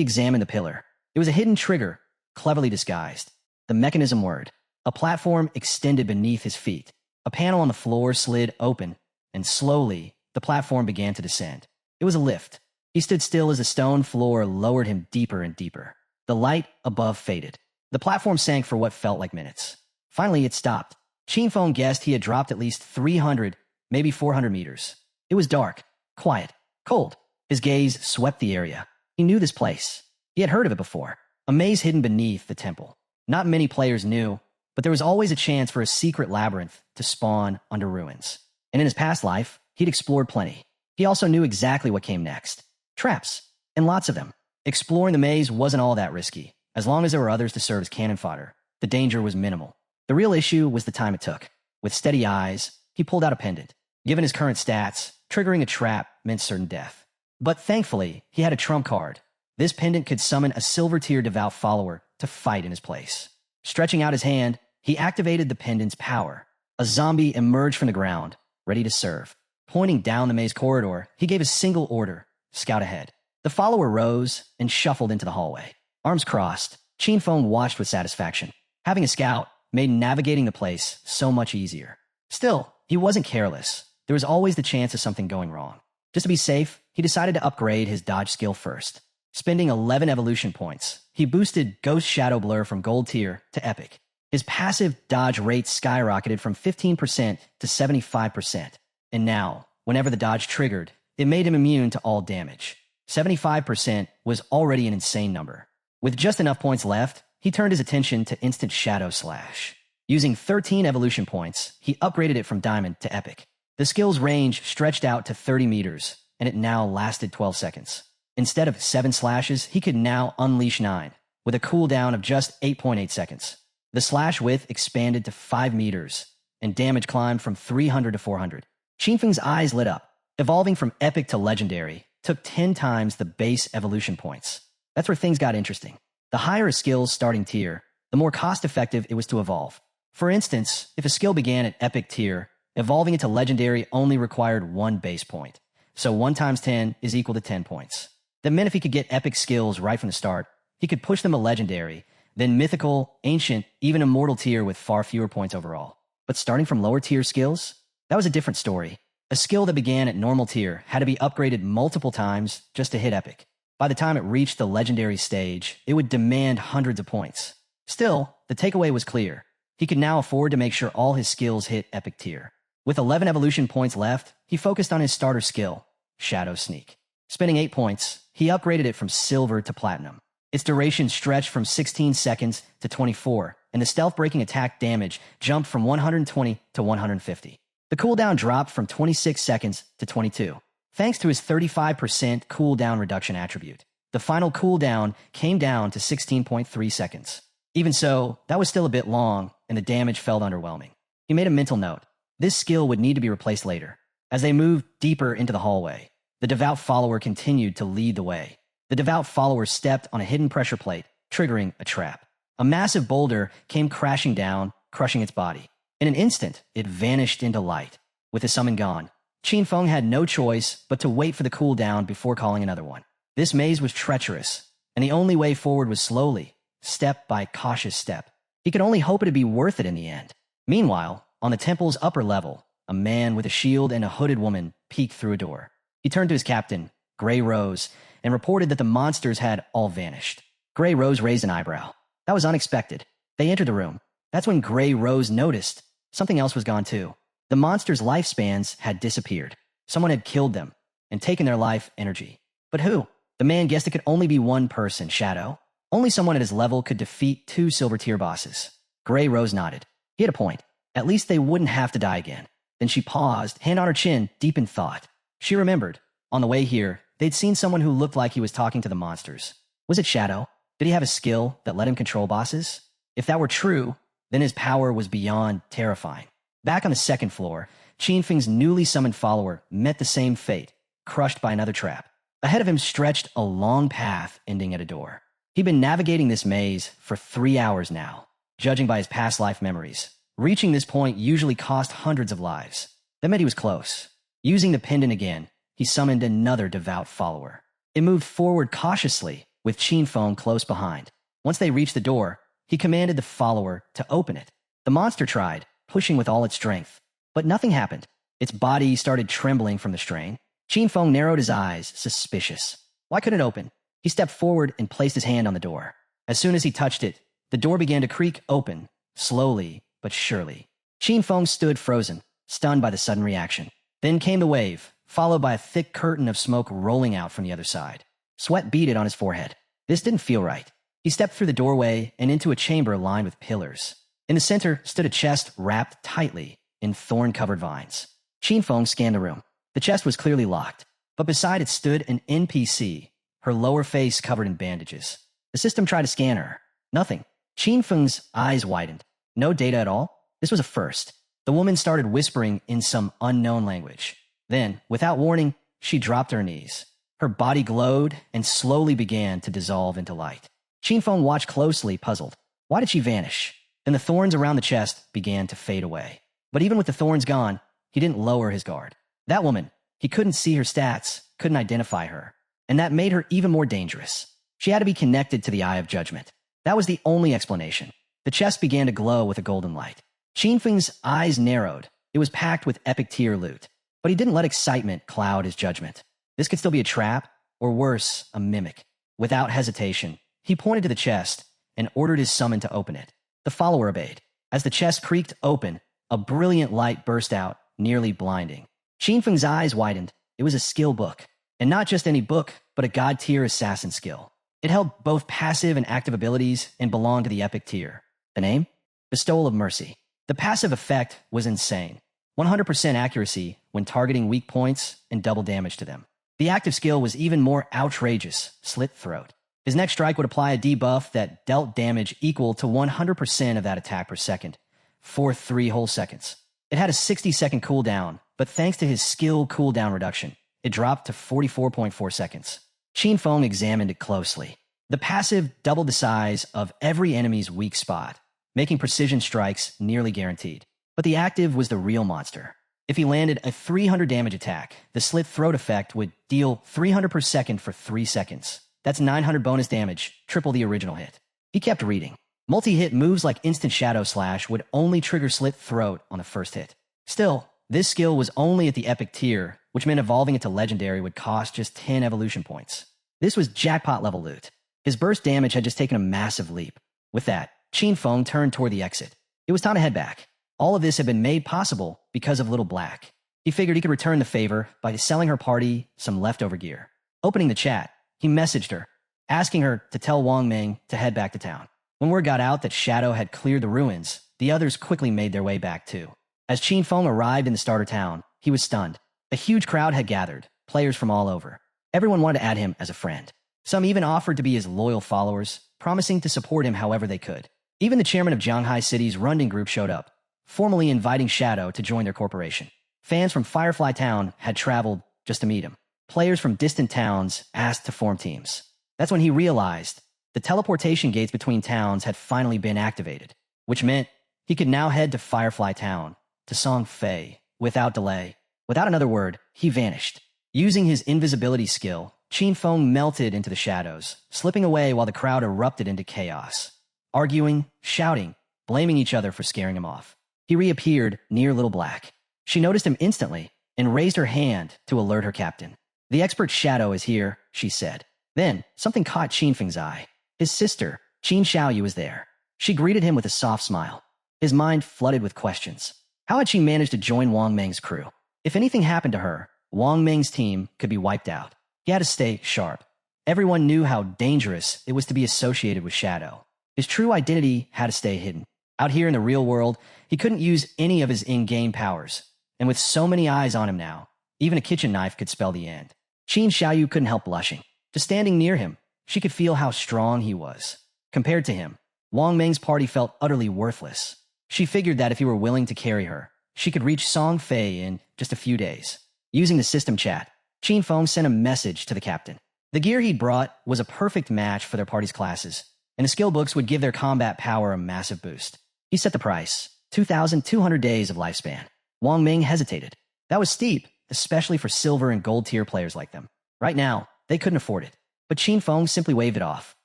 examined the pillar. It was a hidden trigger, cleverly disguised. The mechanism word. A platform extended beneath his feet. A panel on the floor slid open, and slowly, the platform began to descend. It was a lift. He stood still as the stone floor lowered him deeper and deeper. The light above faded. The platform sank for what felt like minutes. Finally, it stopped. Qinfeng guessed he had dropped at least 300, maybe 400 meters. It was dark, quiet, cold. His gaze swept the area. He knew this place. He had heard of it before. A maze hidden beneath the temple. Not many players knew, but there was always a chance for a secret labyrinth to spawn under ruins. And in his past life, he'd explored plenty. He also knew exactly what came next. Traps, and lots of them. Exploring the maze wasn't all that risky. As long as there were others to serve as cannon fodder, the danger was minimal. The real issue was the time it took. With steady eyes, he pulled out a pendant. Given his current stats, triggering a trap meant certain death. But thankfully, he had a trump card. This pendant could summon a silver tier devout follower to fight in his place. Stretching out his hand, he activated the pendant's power. A zombie emerged from the ground, ready to serve. Pointing down the maze corridor, he gave a single order: scout ahead. The follower rose and shuffled into the hallway. Arms crossed, Qinfeng watched with satisfaction. Having a scout made navigating the place so much easier. Still, he wasn't careless. There was always the chance of something going wrong. Just to be safe, he decided to upgrade his dodge skill first. Spending 11 evolution points, he boosted Ghost Shadow Blur from Gold tier to Epic. His passive dodge rate skyrocketed from 15% to 75%. And now, whenever the dodge triggered, it made him immune to all damage. 75% was already an insane number. With just enough points left, he turned his attention to instant shadow slash. Using 13 evolution points, he upgraded it from diamond to epic. The skill's range stretched out to 30 meters, and it now lasted 12 seconds. Instead of 7 slashes, he could now unleash 9, with a cooldown of just 8.8 seconds. The slash width expanded to 5 meters, and damage climbed from 300 to 400. Qinfeng's eyes lit up. Evolving from epic to legendary took 10 times the base evolution points. That's where things got interesting. The higher a skill's starting tier, the more cost-effective it was to evolve. For instance, if a skill began at epic tier, evolving it to legendary only required 1 base point. So 1 times 10 is equal to 10 points. That meant if he could get epic skills right from the start, he could push them to legendary, then mythical, ancient, even immortal tier with far fewer points overall. But starting from lower tier skills? That was a different story. A skill that began at normal tier had to be upgraded multiple times just to hit epic. By the time it reached the legendary stage, it would demand hundreds of points. Still, the takeaway was clear. He could now afford to make sure all his skills hit epic tier. With 11 evolution points left, he focused on his starter skill, Shadow Sneak. Spending 8 points, he upgraded it from silver to platinum. Its duration stretched from 16 seconds to 24, and the stealth-breaking attack damage jumped from 120 to 150. The cooldown dropped from 26 seconds to 22, thanks to his 35% cooldown reduction attribute. The final cooldown came down to 16.3 seconds. Even so, that was still a bit long, and the damage felt underwhelming. He made a mental note. This skill would need to be replaced later. As they moved deeper into the hallway, the devout follower continued to lead the way. The devout follower stepped on a hidden pressure plate, triggering a trap. A massive boulder came crashing down, crushing its body. In an instant, it vanished into light. With the summon gone, Qinfeng had no choice but to wait for the cooldown before calling another one. This maze was treacherous, and the only way forward was slowly, step by cautious step. He could only hope it'd be worth it in the end. Meanwhile, on the temple's upper level, a man with a shield and a hooded woman peeked through a door. He turned to his captain, Grey Rose, and reported that the monsters had all vanished. Grey Rose raised an eyebrow. That was unexpected. They entered the room. That's when Grey Rose noticed something else was gone too. The monsters' lifespans had disappeared. Someone had killed them and taken their life energy. But who? The man guessed it could only be one person, Shadow. Only someone at his level could defeat 2 silver tier bosses. Grey Rose nodded. He had a point. At least they wouldn't have to die again. Then she paused, hand on her chin, deep in thought. She remembered. On the way here, they'd seen someone who looked like he was talking to the monsters. Was it Shadow? Did he have a skill that let him control bosses? If that were true, then his power was beyond terrifying. Back on the second floor, Qinfeng's newly summoned follower met the same fate, crushed by another trap. Ahead of him stretched a long path ending at a door. He'd been navigating this maze for 3 hours now, judging by his past life memories. Reaching this point usually cost hundreds of lives. That meant he was close. Using the pendant again, he summoned another devout follower. It moved forward cautiously, with Qinfeng close behind. Once they reached the door, he commanded the follower to open it. The monster tried, pushing with all its strength. But nothing happened. Its body started trembling from the strain. Qinfeng narrowed his eyes, suspicious. Why couldn't it open? He stepped forward and placed his hand on the door. As soon as he touched it, the door began to creak open, slowly but surely. Qinfeng stood frozen, stunned by the sudden reaction. Then came the wave, followed by a thick curtain of smoke rolling out from the other side. Sweat beaded on his forehead. This didn't feel right. He stepped through the doorway and into a chamber lined with pillars. In the center stood a chest wrapped tightly in thorn-covered vines. Qinfeng scanned the room. The chest was clearly locked, but beside it stood an NPC, her lower face covered in bandages. The system tried to scan her. Nothing. Qinfeng's eyes widened. No data at all? This was a first. The woman started whispering in some unknown language. Then, without warning, she dropped to her knees. Her body glowed and slowly began to dissolve into light. Qinfeng watched closely, puzzled. Why did she vanish? Then the thorns around the chest began to fade away. But even with the thorns gone, he didn't lower his guard. That woman, he couldn't see her stats, couldn't identify her. And that made her even more dangerous. She had to be connected to the Eye of Judgment. That was the only explanation. The chest began to glow with a golden light. Qinfeng's eyes narrowed. It was packed with epic tier loot. But he didn't let excitement cloud his judgment. This could still be a trap, or worse, a mimic. Without hesitation, he pointed to the chest and ordered his summon to open it. The follower obeyed. As the chest creaked open, a brilliant light burst out, nearly blinding. Qinfeng's eyes widened. It was a skill book. And not just any book, but a god-tier assassin skill. It held both passive and active abilities and belonged to the epic tier. The name? Bestowal of Mercy. The passive effect was insane. 100% accuracy when targeting weak points and double damage to them. The active skill was even more outrageous, Slit Throat. His next strike would apply a debuff that dealt damage equal to 100% of that attack per second, for 3 whole seconds. It had a 60-second cooldown, but thanks to his skill cooldown reduction, it dropped to 44.4 seconds. Qin Feng examined it closely. The passive doubled the size of every enemy's weak spot, making precision strikes nearly guaranteed. But the active was the real monster. If he landed a 300 damage attack, the Slit Throat effect would deal 300 per second for 3 seconds. That's 900 bonus damage, triple the original hit. He kept reading. Multi-hit moves like Instant Shadow Slash would only trigger Slit Throat on the first hit. Still, this skill was only at the epic tier, which meant evolving it to legendary would cost just 10 evolution points. This was jackpot level loot. His burst damage had just taken a massive leap. With that, Qin Feng turned toward the exit. It was time to head back. All of this had been made possible because of Little Black. He figured he could return the favor by selling her party some leftover gear. Opening the chat, he messaged her, asking her to tell Wang Ming to head back to town. When word got out that Shadow had cleared the ruins, the others quickly made their way back too. As Qin Feng arrived in the starter town, he was stunned. A huge crowd had gathered, players from all over. Everyone wanted to add him as a friend. Some even offered to be his loyal followers, promising to support him however they could. Even the chairman of Jianghai City's Runding Group showed up, formally inviting Shadow to join their corporation. Fans from Firefly Town had traveled just to meet him. Players from distant towns asked to form teams. That's when he realized the teleportation gates between towns had finally been activated, which meant he could now head to Firefly Town, to Song Fei, without delay. Without another word, he vanished. Using his invisibility skill, Qin Feng melted into the shadows, slipping away while the crowd erupted into chaos. Arguing, shouting, blaming each other for scaring him off. He reappeared near Little Black. She noticed him instantly and raised her hand to alert her captain. "The expert Shadow is here," she said. Then, something caught Qin Feng's eye. His sister, Qin Xiaoyu, was there. She greeted him with a soft smile. His mind flooded with questions. How had she managed to join Wang Ming's crew? If anything happened to her, Wang Ming's team could be wiped out. He had to stay sharp. Everyone knew how dangerous it was to be associated with Shadow. His true identity had to stay hidden. Out here in the real world, he couldn't use any of his in-game powers. And with so many eyes on him now, even a kitchen knife could spell the end. Qin Xiaoyu couldn't help blushing. Just standing near him, she could feel how strong he was. Compared to him, Wang Ming's party felt utterly worthless. She figured that if he were willing to carry her, she could reach Song Fei in just a few days. Using the system chat, Qin Feng sent a message to the captain. The gear he'd brought was a perfect match for their party's classes, and the skill books would give their combat power a massive boost. He set the price, 2,200 days of lifespan. Wang Ming hesitated. That was steep, especially for silver and gold tier players like them. Right now, they couldn't afford it. But Qin Feng simply waved it off.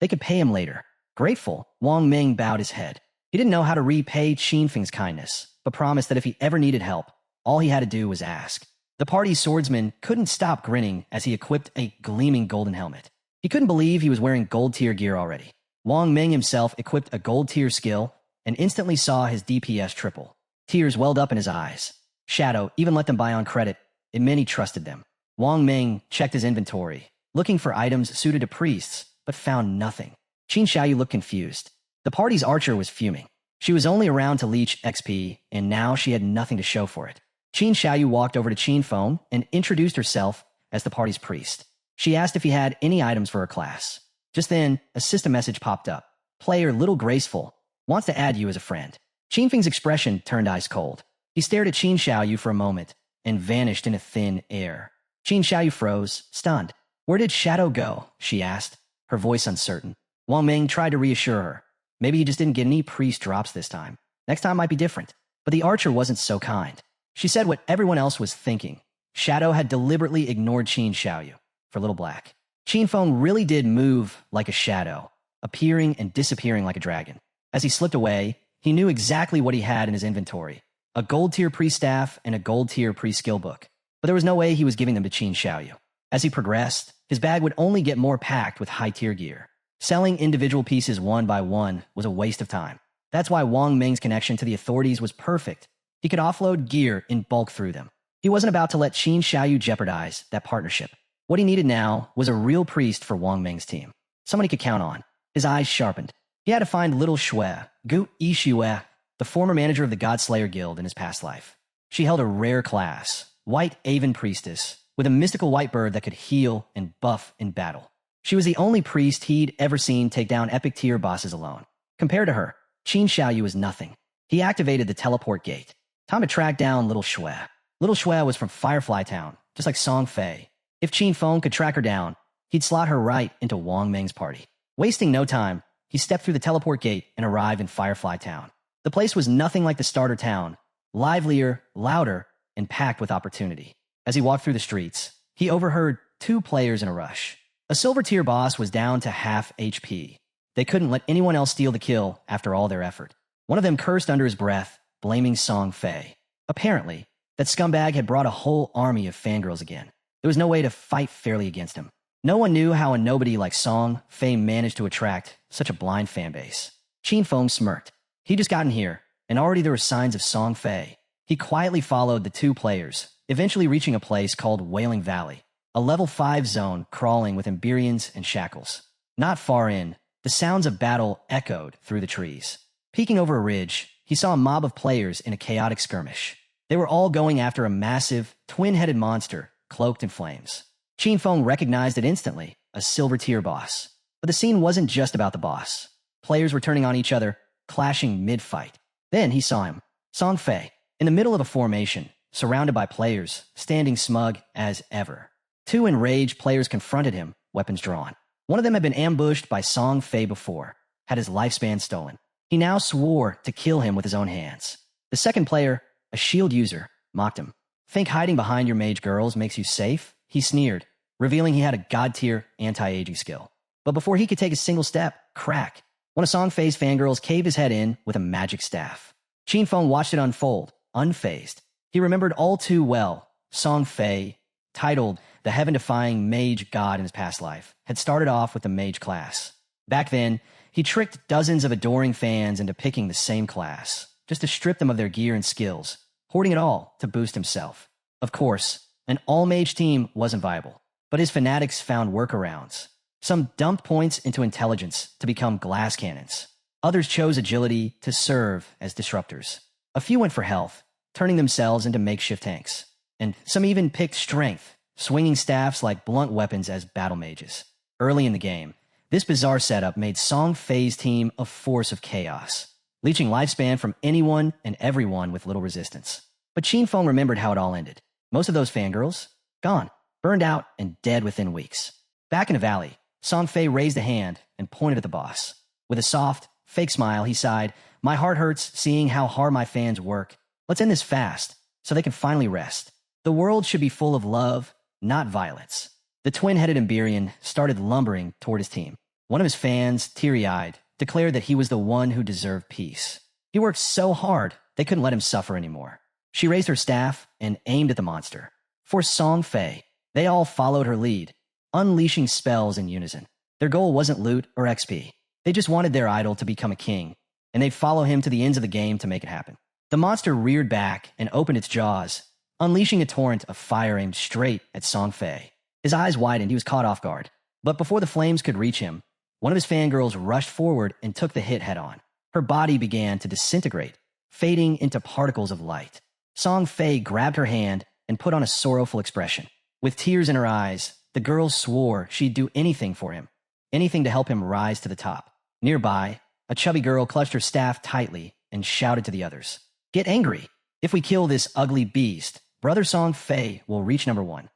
They could pay him later. Grateful, Wang Ming bowed his head. He didn't know how to repay Qin Feng's kindness, but promised that if he ever needed help, all he had to do was ask. The party's swordsman couldn't stop grinning as he equipped a gleaming golden helmet. He couldn't believe he was wearing gold tier gear already. Wang Ming himself equipped a gold tier skill and instantly saw his DPS triple. Tears welled up in his eyes. Shadow even let them buy on credit. It meant he trusted them. Wang Ming checked his inventory, looking for items suited to priests, but found nothing. Qin Xiaoyu looked confused. The party's archer was fuming. She was only around to leech XP, and now she had nothing to show for it. Qin Xiaoyu walked over to Qin Feng and introduced herself as the party's priest. She asked if he had any items for her class. Just then, a system message popped up. Player Little Graceful wants to add you as a friend. Qin Feng's expression turned ice cold. He stared at Qin Xiaoyu for a moment and vanished into thin air. Qin Xiaoyu froze, stunned. "Where did Shadow go?" she asked, her voice uncertain. Wang Ming tried to reassure her. Maybe he just didn't get any priest drops this time. Next time might be different. But the archer wasn't so kind. She said what everyone else was thinking. Shadow had deliberately ignored Qin Xiaoyu for Little Black. Qin Feng really did move like a shadow, appearing and disappearing like a dragon. As he slipped away, he knew exactly what he had in his inventory. A gold tier priest staff and a gold tier priest skill book. But there was no way he was giving them to Qin Xiaoyu. As he progressed, his bag would only get more packed with high tier gear. Selling individual pieces one by one was a waste of time. That's why Wang Ming's connection to the authorities was perfect. He could offload gear in bulk through them. He wasn't about to let Qin Xiaoyu jeopardize that partnership. What he needed now was a real priest for Wang Ming's team. someone he could count on. His eyes sharpened. He had to find little Xue, Gu Yixue, the former manager of the Godslayer Guild in his past life. She held a rare class, White Aven Priestess, with a mystical white bird that could heal and buff in battle. She was the only priest he'd ever seen take down epic tier bosses alone. Compared to her, Qin Xiaoyu was nothing. He activated the teleport gate. Time to track down little Xue. Little Xue was from Firefly Town, just like Song Fei. If Qin Feng could track her down, he'd slot her right into Wang Meng's party. Wasting no time, he stepped through the teleport gate and arrived in Firefly Town. The place was nothing like the starter town, livelier, louder, and packed with opportunity. As he walked through the streets, he overheard two players in a rush. A silver tier boss was down to half HP. They couldn't let anyone else steal the kill after all their effort. One of them cursed under his breath, blaming Song Fei. Apparently, that scumbag had brought a whole army of fangirls again. There was no way to fight fairly against him. No one knew how a nobody like Song Fei managed to attract such a blind fanbase. Qin Feng smirked. He'd just gotten here, and already there were signs of Song Fei. He quietly followed the two players, eventually reaching a place called Wailing Valley, a level 5 zone crawling with Emberians and shackles. Not far in, the sounds of battle echoed through the trees. Peeking over a ridge, he saw a mob of players in a chaotic skirmish. They were all going after a massive, twin-headed monster cloaked in flames. Qin Feng recognized it instantly, a silver tier boss. But the scene wasn't just about the boss. Players were turning on each other, clashing mid-fight. Then he saw him, Song Fei, in the middle of a formation, surrounded by players, standing smug as ever. Two enraged players confronted him, weapons drawn. One of them had been ambushed by Song Fei before, had his lifespan stolen. He now swore to kill him with his own hands. The second player, a shield user, mocked him. Think hiding behind your mage girls makes you safe? He sneered, revealing he had a god-tier anti-aging skill. But before he could take a single step, crack! One of Song Fei's fangirls caved his head in with a magic staff. Qin Feng watched it unfold, unfazed. He remembered all too well, Song Fei, titled the heaven-defying mage god in his past life, had started off with the mage class. Back then, he tricked dozens of adoring fans into picking the same class, just to strip them of their gear and skills, hoarding it all to boost himself. Of course, an all-mage team wasn't viable, but his fanatics found workarounds. Some dumped points into intelligence to become glass cannons. Others chose agility to serve as disruptors. A few went for health, turning themselves into makeshift tanks. And some even picked strength, swinging staffs like blunt weapons as battle mages. Early in the game, this bizarre setup made Song Fei's team a force of chaos, leeching lifespan from anyone and everyone with little resistance. But Qin Feng remembered how it all ended. Most of those fangirls, gone, burned out and dead within weeks. Back in the valley, Song Fei raised a hand and pointed at the boss. With a soft, fake smile, he sighed, "My heart hurts seeing how hard my fans work. Let's end this fast, so they can finally rest. The world should be full of love, not violence." The twin-headed Emberian started lumbering toward his team. One of his fans, teary-eyed, declared that he was the one who deserved peace. He worked so hard, they couldn't let him suffer anymore. She raised her staff and aimed at the monster. For Song Fei, they all followed her lead, unleashing spells in unison. Their goal wasn't loot or XP. They just wanted their idol to become a king, and they'd follow him to the ends of the game to make it happen. The monster reared back and opened its jaws, unleashing a torrent of fire aimed straight at Song Fei. His eyes widened, he was caught off guard. But before the flames could reach him, one of his fangirls rushed forward and took the hit head-on. Her body began to disintegrate, fading into particles of light. Song Fei grabbed her hand and put on a sorrowful expression. With tears in her eyes, the girl swore she'd do anything for him, anything to help him rise to the top. Nearby, a chubby girl clutched her staff tightly and shouted to the others, "Get angry! If we kill this ugly beast, Brother Song Fei will reach number 1.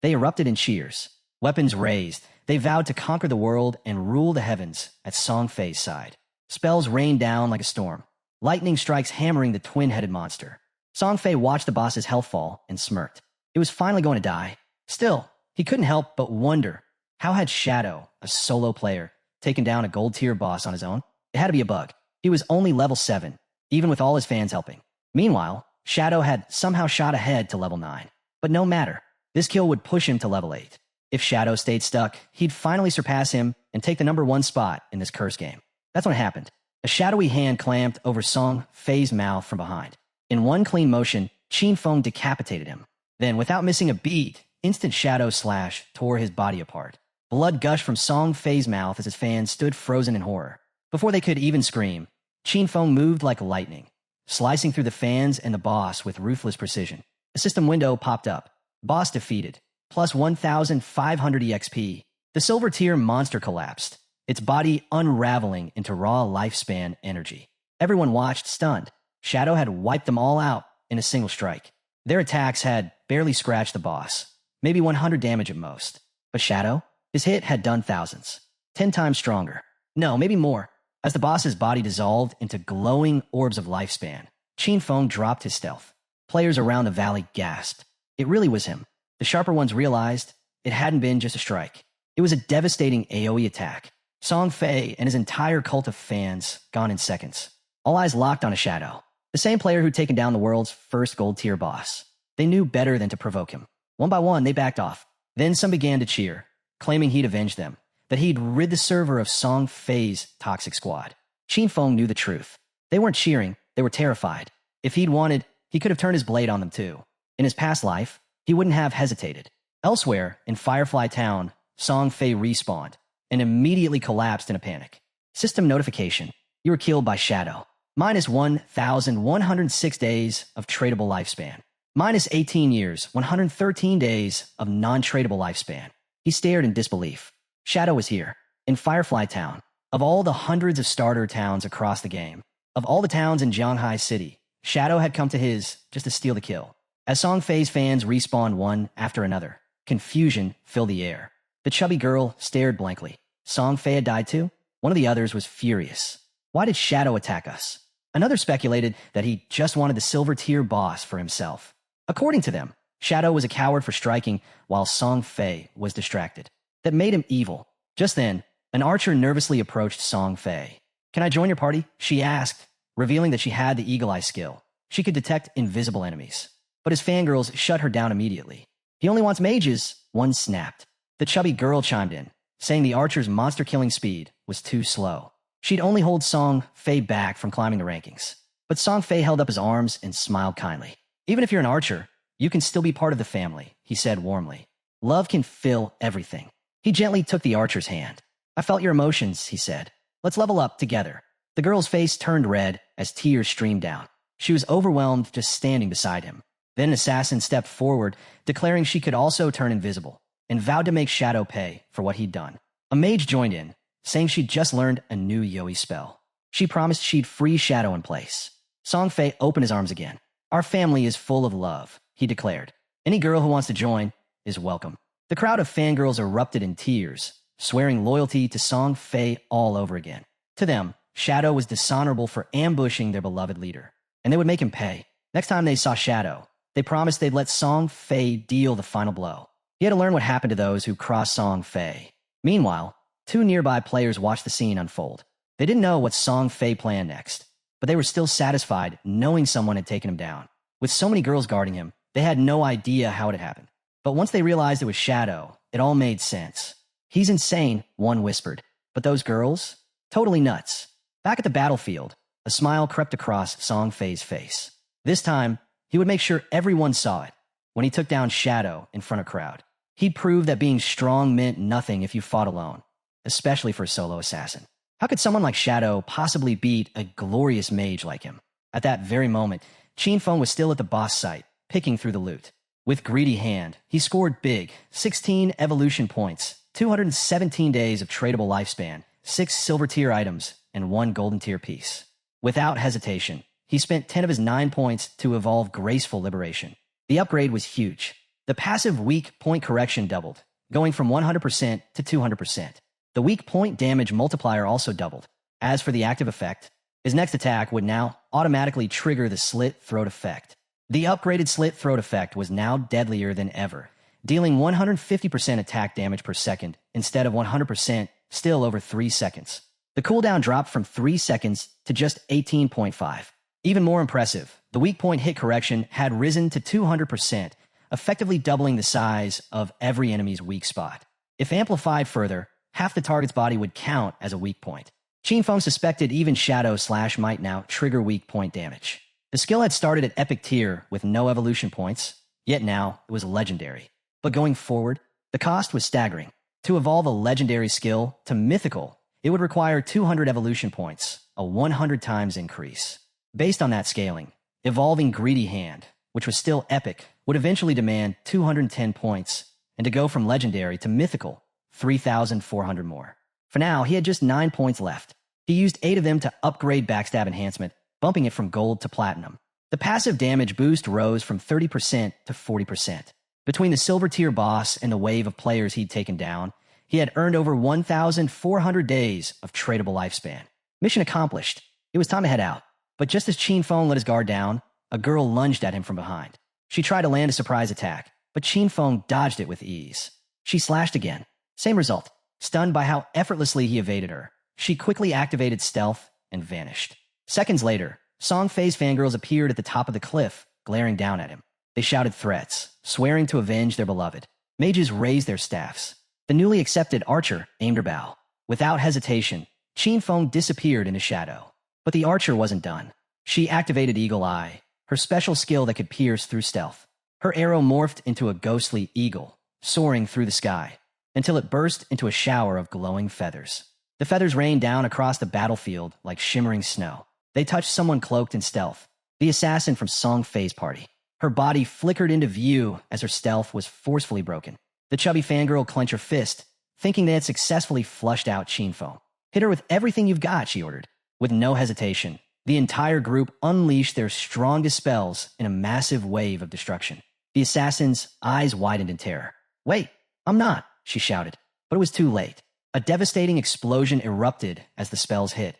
They erupted in cheers. Weapons raised, they vowed to conquer the world and rule the heavens at Song Fei's side. Spells rained down like a storm, lightning strikes hammering the twin-headed monster. Song Fei watched the boss's health fall and smirked. It was finally going to die. Still, he couldn't help but wonder, how had Shadow, a solo player, taken down a gold-tier boss on his own? It had to be a bug. He was only level 7, even with all his fans helping. Meanwhile, Shadow had somehow shot ahead to level 9. But no matter, this kill would push him to level 8. If Shadow stayed stuck, he'd finally surpass him and take the number 1 spot in this curse game. That's what happened. A shadowy hand clamped over Song Fei's mouth from behind. In one clean motion, Qin Feng decapitated him. Then, without missing a beat, instant shadow slash tore his body apart. Blood gushed from Song Fei's mouth as his fans stood frozen in horror. Before they could even scream, Qin Feng moved like lightning, slicing through the fans and the boss with ruthless precision. A system window popped up. Boss defeated. Plus 1,500 EXP. The silver tier monster collapsed, its body unraveling into raw lifespan energy. Everyone watched, stunned. Shadow had wiped them all out in a single strike. Their attacks had barely scratched the boss, maybe 100 damage at most. But Shadow? His hit had done thousands. 10 times stronger. No, maybe more. As the boss's body dissolved into glowing orbs of lifespan, Qin Feng dropped his stealth. Players around the valley gasped. It really was him. The sharper ones realized it hadn't been just a strike. It was a devastating AoE attack. Song Fei and his entire cult of fans gone in seconds. All eyes locked on a Shadow. The same player who'd taken down the world's first gold-tier boss. They knew better than to provoke him. One by one, they backed off. Then some began to cheer, claiming he'd avenged them, that he'd rid the server of Song Fei's toxic squad. Qin Feng knew the truth. They weren't cheering, they were terrified. If he'd wanted, he could have turned his blade on them too. In his past life, he wouldn't have hesitated. Elsewhere, in Firefly Town, Song Fei respawned and immediately collapsed in a panic. System notification. You were killed by Shadow. Minus 1,106 days of tradable lifespan. Minus 18 years, 113 days of non-tradable lifespan. He stared in disbelief. Shadow was here, in Firefly Town. Of all the hundreds of starter towns across the game, of all the towns in Jianghai City, Shadow had come to his just to steal the kill. As Song Fei's fans respawned one after another, confusion filled the air. The chubby girl stared blankly. Song Fei had died too? One of the others was furious. Why did Shadow attack us? Another speculated that he just wanted the silver tier boss for himself. According to them, Shadow was a coward for striking while Song Fei was distracted. That made him evil. Just then, an archer nervously approached Song Fei. Can I join your party? She asked, revealing that she had the eagle eye skill. She could detect invisible enemies. But his fangirls shut her down immediately. He only wants mages, one snapped. The chubby girl chimed in, saying the archer's monster-killing speed was too slow. She'd only hold Song Fei back from climbing the rankings. But Song Fei held up his arms and smiled kindly. Even if you're an archer, you can still be part of the family, he said warmly. Love can fill everything. He gently took the archer's hand. I felt your emotions, he said. Let's level up together. The girl's face turned red as tears streamed down. She was overwhelmed just standing beside him. Then an assassin stepped forward, declaring she could also turn invisible, and vowed to make Shadow pay for what he'd done. A mage joined in, saying she'd just learned a new Yoi spell. She promised she'd free Shadow in place. Song Fei opened his arms again. Our family is full of love, he declared. Any girl who wants to join is welcome. The crowd of fangirls erupted in tears, swearing loyalty to Song Fei all over again. To them, Shadow was dishonorable for ambushing their beloved leader, and they would make him pay. Next time they saw Shadow, they promised they'd let Song Fei deal the final blow. He had to learn what happened to those who crossed Song Fei. Meanwhile, two nearby players watched the scene unfold. They didn't know what Song Fei planned next, but they were still satisfied knowing someone had taken him down. With so many girls guarding him, they had no idea how it had happened. But once they realized it was Shadow, it all made sense. He's insane, one whispered. But those girls? Totally nuts. Back at the battlefield, a smile crept across Song Fei's face. This time, he would make sure everyone saw it. When he took down Shadow in front of a crowd, he'd prove that being strong meant nothing if you fought alone, especially for a solo assassin. How could someone like Shadow possibly beat a glorious mage like him? At that very moment, Qin Feng was still at the boss site, picking through the loot. With greedy hand, he scored big, 16 evolution points, 217 days of tradable lifespan, 6 silver tier items, and 1 golden tier piece. Without hesitation, he spent 10 of his 9 points to evolve Graceful Liberation. The upgrade was huge. The passive weak point correction doubled, going from 100% to 200%. The weak point damage multiplier also doubled. As for the active effect, his next attack would now automatically trigger the Slit Throat effect. The upgraded Slit Throat effect was now deadlier than ever, dealing 150% attack damage per second instead of 100% still over 3 seconds. The cooldown dropped from 3 seconds to just 18.5. Even more impressive, the weak point hit correction had risen to 200%, effectively doubling the size of every enemy's weak spot. If amplified further, half the target's body would count as a weak point. Qin Feng suspected even Shadow Slash might now trigger weak point damage. The skill had started at epic tier with no evolution points, yet now it was legendary. But going forward, the cost was staggering. To evolve a legendary skill to mythical, it would require 200 evolution points, a 100 times increase. Based on that scaling, evolving Greedy Hand, which was still epic, would eventually demand 210 points, and to go from legendary to mythical, 3,400 more. For now, he had just 9 points left. He used 8 of them to upgrade Backstab Enhancement, bumping it from gold to platinum. The passive damage boost rose from 30% to 40%. Between the silver tier boss and the wave of players he'd taken down, he had earned over 1,400 days of tradable lifespan. Mission accomplished. It was time to head out. But just as Qin Feng let his guard down, a girl lunged at him from behind. She tried to land a surprise attack, but Qin Feng dodged it with ease. She slashed again. Same result. Stunned by how effortlessly he evaded her, she quickly activated stealth and vanished. Seconds later, Song Fei's fangirls appeared at the top of the cliff, glaring down at him. They shouted threats, swearing to avenge their beloved. Mages raised their staffs. The newly accepted archer aimed her bow. Without hesitation, Qin Feng disappeared into shadow. But the archer wasn't done. She activated Eagle Eye, her special skill that could pierce through stealth. Her arrow morphed into a ghostly eagle, soaring through the sky, until it burst into a shower of glowing feathers. The feathers rained down across the battlefield like shimmering snow. They touched someone cloaked in stealth, the assassin from Song Fei's party. Her body flickered into view as her stealth was forcefully broken. The chubby fangirl clenched her fist, thinking they had successfully flushed out Qin Feng. Hit her with everything you've got, she ordered. With no hesitation, the entire group unleashed their strongest spells in a massive wave of destruction. The assassin's eyes widened in terror. Wait, I'm not, she shouted. But it was too late. A devastating explosion erupted as the spells hit,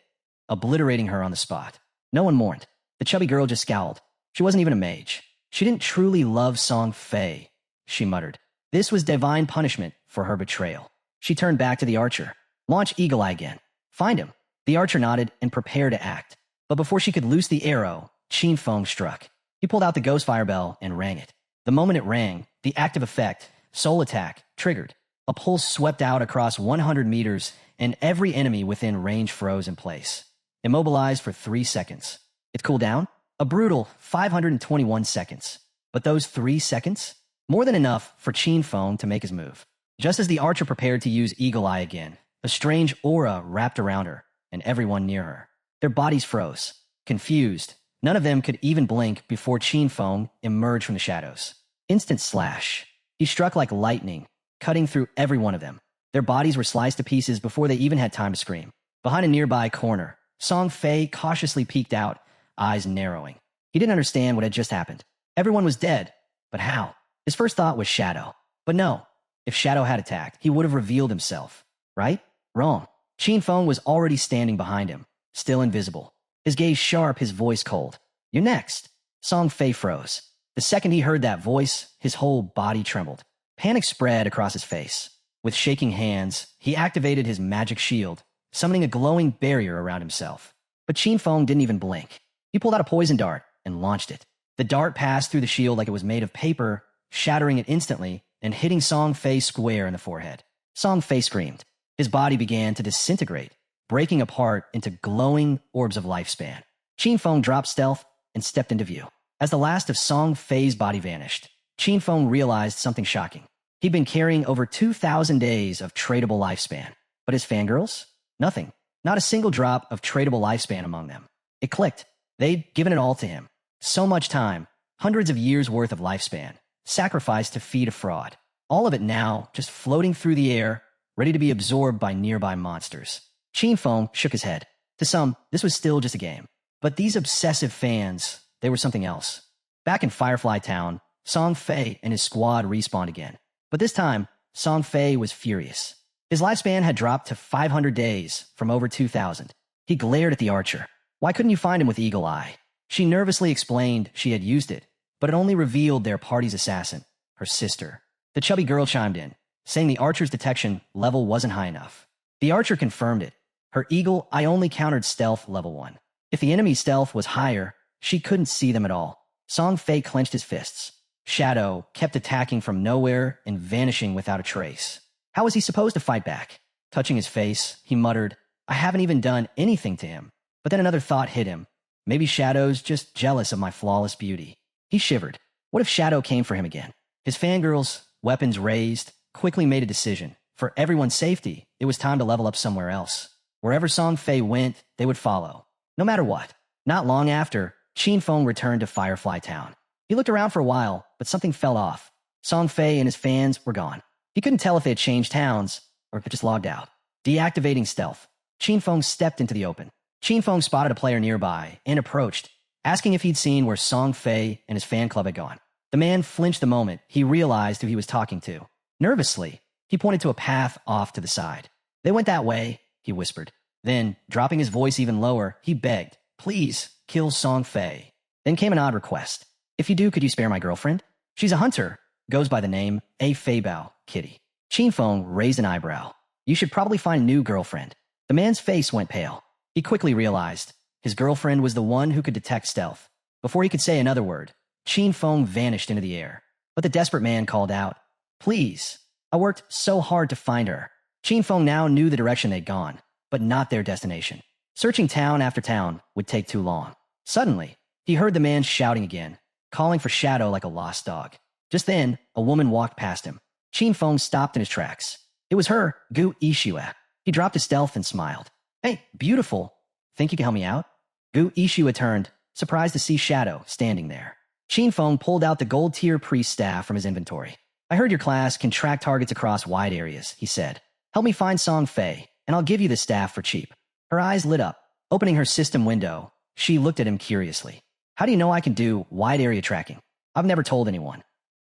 obliterating her on the spot. No one mourned. The chubby girl just scowled. She wasn't even a mage. She didn't truly love Song Fei, she muttered. This was divine punishment for her betrayal. She turned back to the archer. Launch Eagle Eye again. Find him. The archer nodded and prepared to act. But before she could loose the arrow, Qin Feng struck. He pulled out the ghost fire bell and rang it. The moment it rang, the active effect, Soul Attack, triggered. A pulse swept out across 100 meters, and every enemy within range froze in place. Immobilized for 3 seconds. It cooled down? A brutal 521 seconds. But those 3 seconds? More than enough for Qin Feng to make his move. Just as the archer prepared to use Eagle Eye again, a strange aura wrapped around her and everyone near her. Their bodies froze. Confused, none of them could even blink before Qin Feng emerged from the shadows. Instant slash. He struck like lightning, cutting through every one of them. Their bodies were sliced to pieces before they even had time to scream. Behind a nearby corner, Song Fei cautiously peeked out, eyes narrowing. He didn't understand what had just happened. Everyone was dead, but how? His first thought was Shadow. But no, if Shadow had attacked, he would have revealed himself. Right? Wrong. Qin Feng was already standing behind him, still invisible. His gaze sharp, his voice cold. You're next. Song Fei froze. The second he heard that voice, his whole body trembled. Panic spread across his face. With shaking hands, he activated his magic shield, summoning a glowing barrier around himself. But Qin Feng didn't even blink. He pulled out a poison dart and launched it. The dart passed through the shield like it was made of paper, shattering it instantly and hitting Song Fei square in the forehead. Song Fei screamed. His body began to disintegrate, breaking apart into glowing orbs of lifespan. Qin Feng dropped stealth and stepped into view. As the last of Song Fei's body vanished, Qin Feng realized something shocking. He'd been carrying over 2,000 days of tradable lifespan. But his fangirls? Nothing. Not a single drop of tradable lifespan among them. It clicked. They'd given it all to him. So much time, hundreds of years worth of lifespan, sacrificed to feed a fraud. All of it now just floating through the air, ready to be absorbed by nearby monsters. Qin Feng shook his head. To some, this was still just a game. But these obsessive fans, they were something else. Back in Firefly Town, Song Fei and his squad respawned again. But this time, Song Fei was furious. His lifespan had dropped to 500 days from over 2,000. He glared at the archer. Why couldn't you find him with Eagle Eye? She nervously explained she had used it, but it only revealed their party's assassin, her sister. The chubby girl chimed in, saying the archer's detection level wasn't high enough. The archer confirmed it. Her Eagle Eye only countered stealth level 1. If the enemy's stealth was higher, she couldn't see them at all. Song Fei clenched his fists. Shadow kept attacking from nowhere and vanishing without a trace. How was he supposed to fight back? Touching his face, he muttered, I haven't even done anything to him. But then another thought hit him. Maybe Shadow's just jealous of my flawless beauty. He shivered. What if Shadow came for him again? His fangirls, weapons raised, quickly made a decision. For everyone's safety, it was time to level up somewhere else. Wherever Song Fei went, they would follow. No matter what. Not long after, Qin Feng returned to Firefly Town. He looked around for a while, but something fell off. Song Fei and his fans were gone. He couldn't tell if they had changed towns or if it just logged out. Deactivating stealth, Qin Feng stepped into the open. Qin Feng spotted a player nearby and approached, asking if he'd seen where Song Fei and his fan club had gone. The man flinched the moment he realized who he was talking to. Nervously, he pointed to a path off to the side. They went that way, he whispered. Then, dropping his voice even lower, he begged, please, kill Song Fei. Then came an odd request. If you do, could you spare my girlfriend? She's a hunter, goes by the name A Feibao, Kitty. Qin Feng raised an eyebrow. You should probably find a new girlfriend. The man's face went pale. He quickly realized his girlfriend was the one who could detect stealth. Before he could say another word, Qin Feng vanished into the air. But the desperate man called out, please, I worked so hard to find her. Qin Feng now knew the direction they'd gone, but not their destination. Searching town after town would take too long. Suddenly, he heard the man shouting again, calling for Shadow like a lost dog. Just then, a woman walked past him. Qin Feng stopped in his tracks. It was her, Gu Ishua. He dropped his stealth and smiled. Hey, beautiful. Think you can help me out? Gu Ishua turned, surprised to see Shadow standing there. Qin Feng pulled out the gold-tier priest staff from his inventory. I heard your class can track targets across wide areas, he said. Help me find Song Fei, and I'll give you the staff for cheap. Her eyes lit up. Opening her system window, she looked at him curiously. How do you know I can do wide area tracking? I've never told anyone.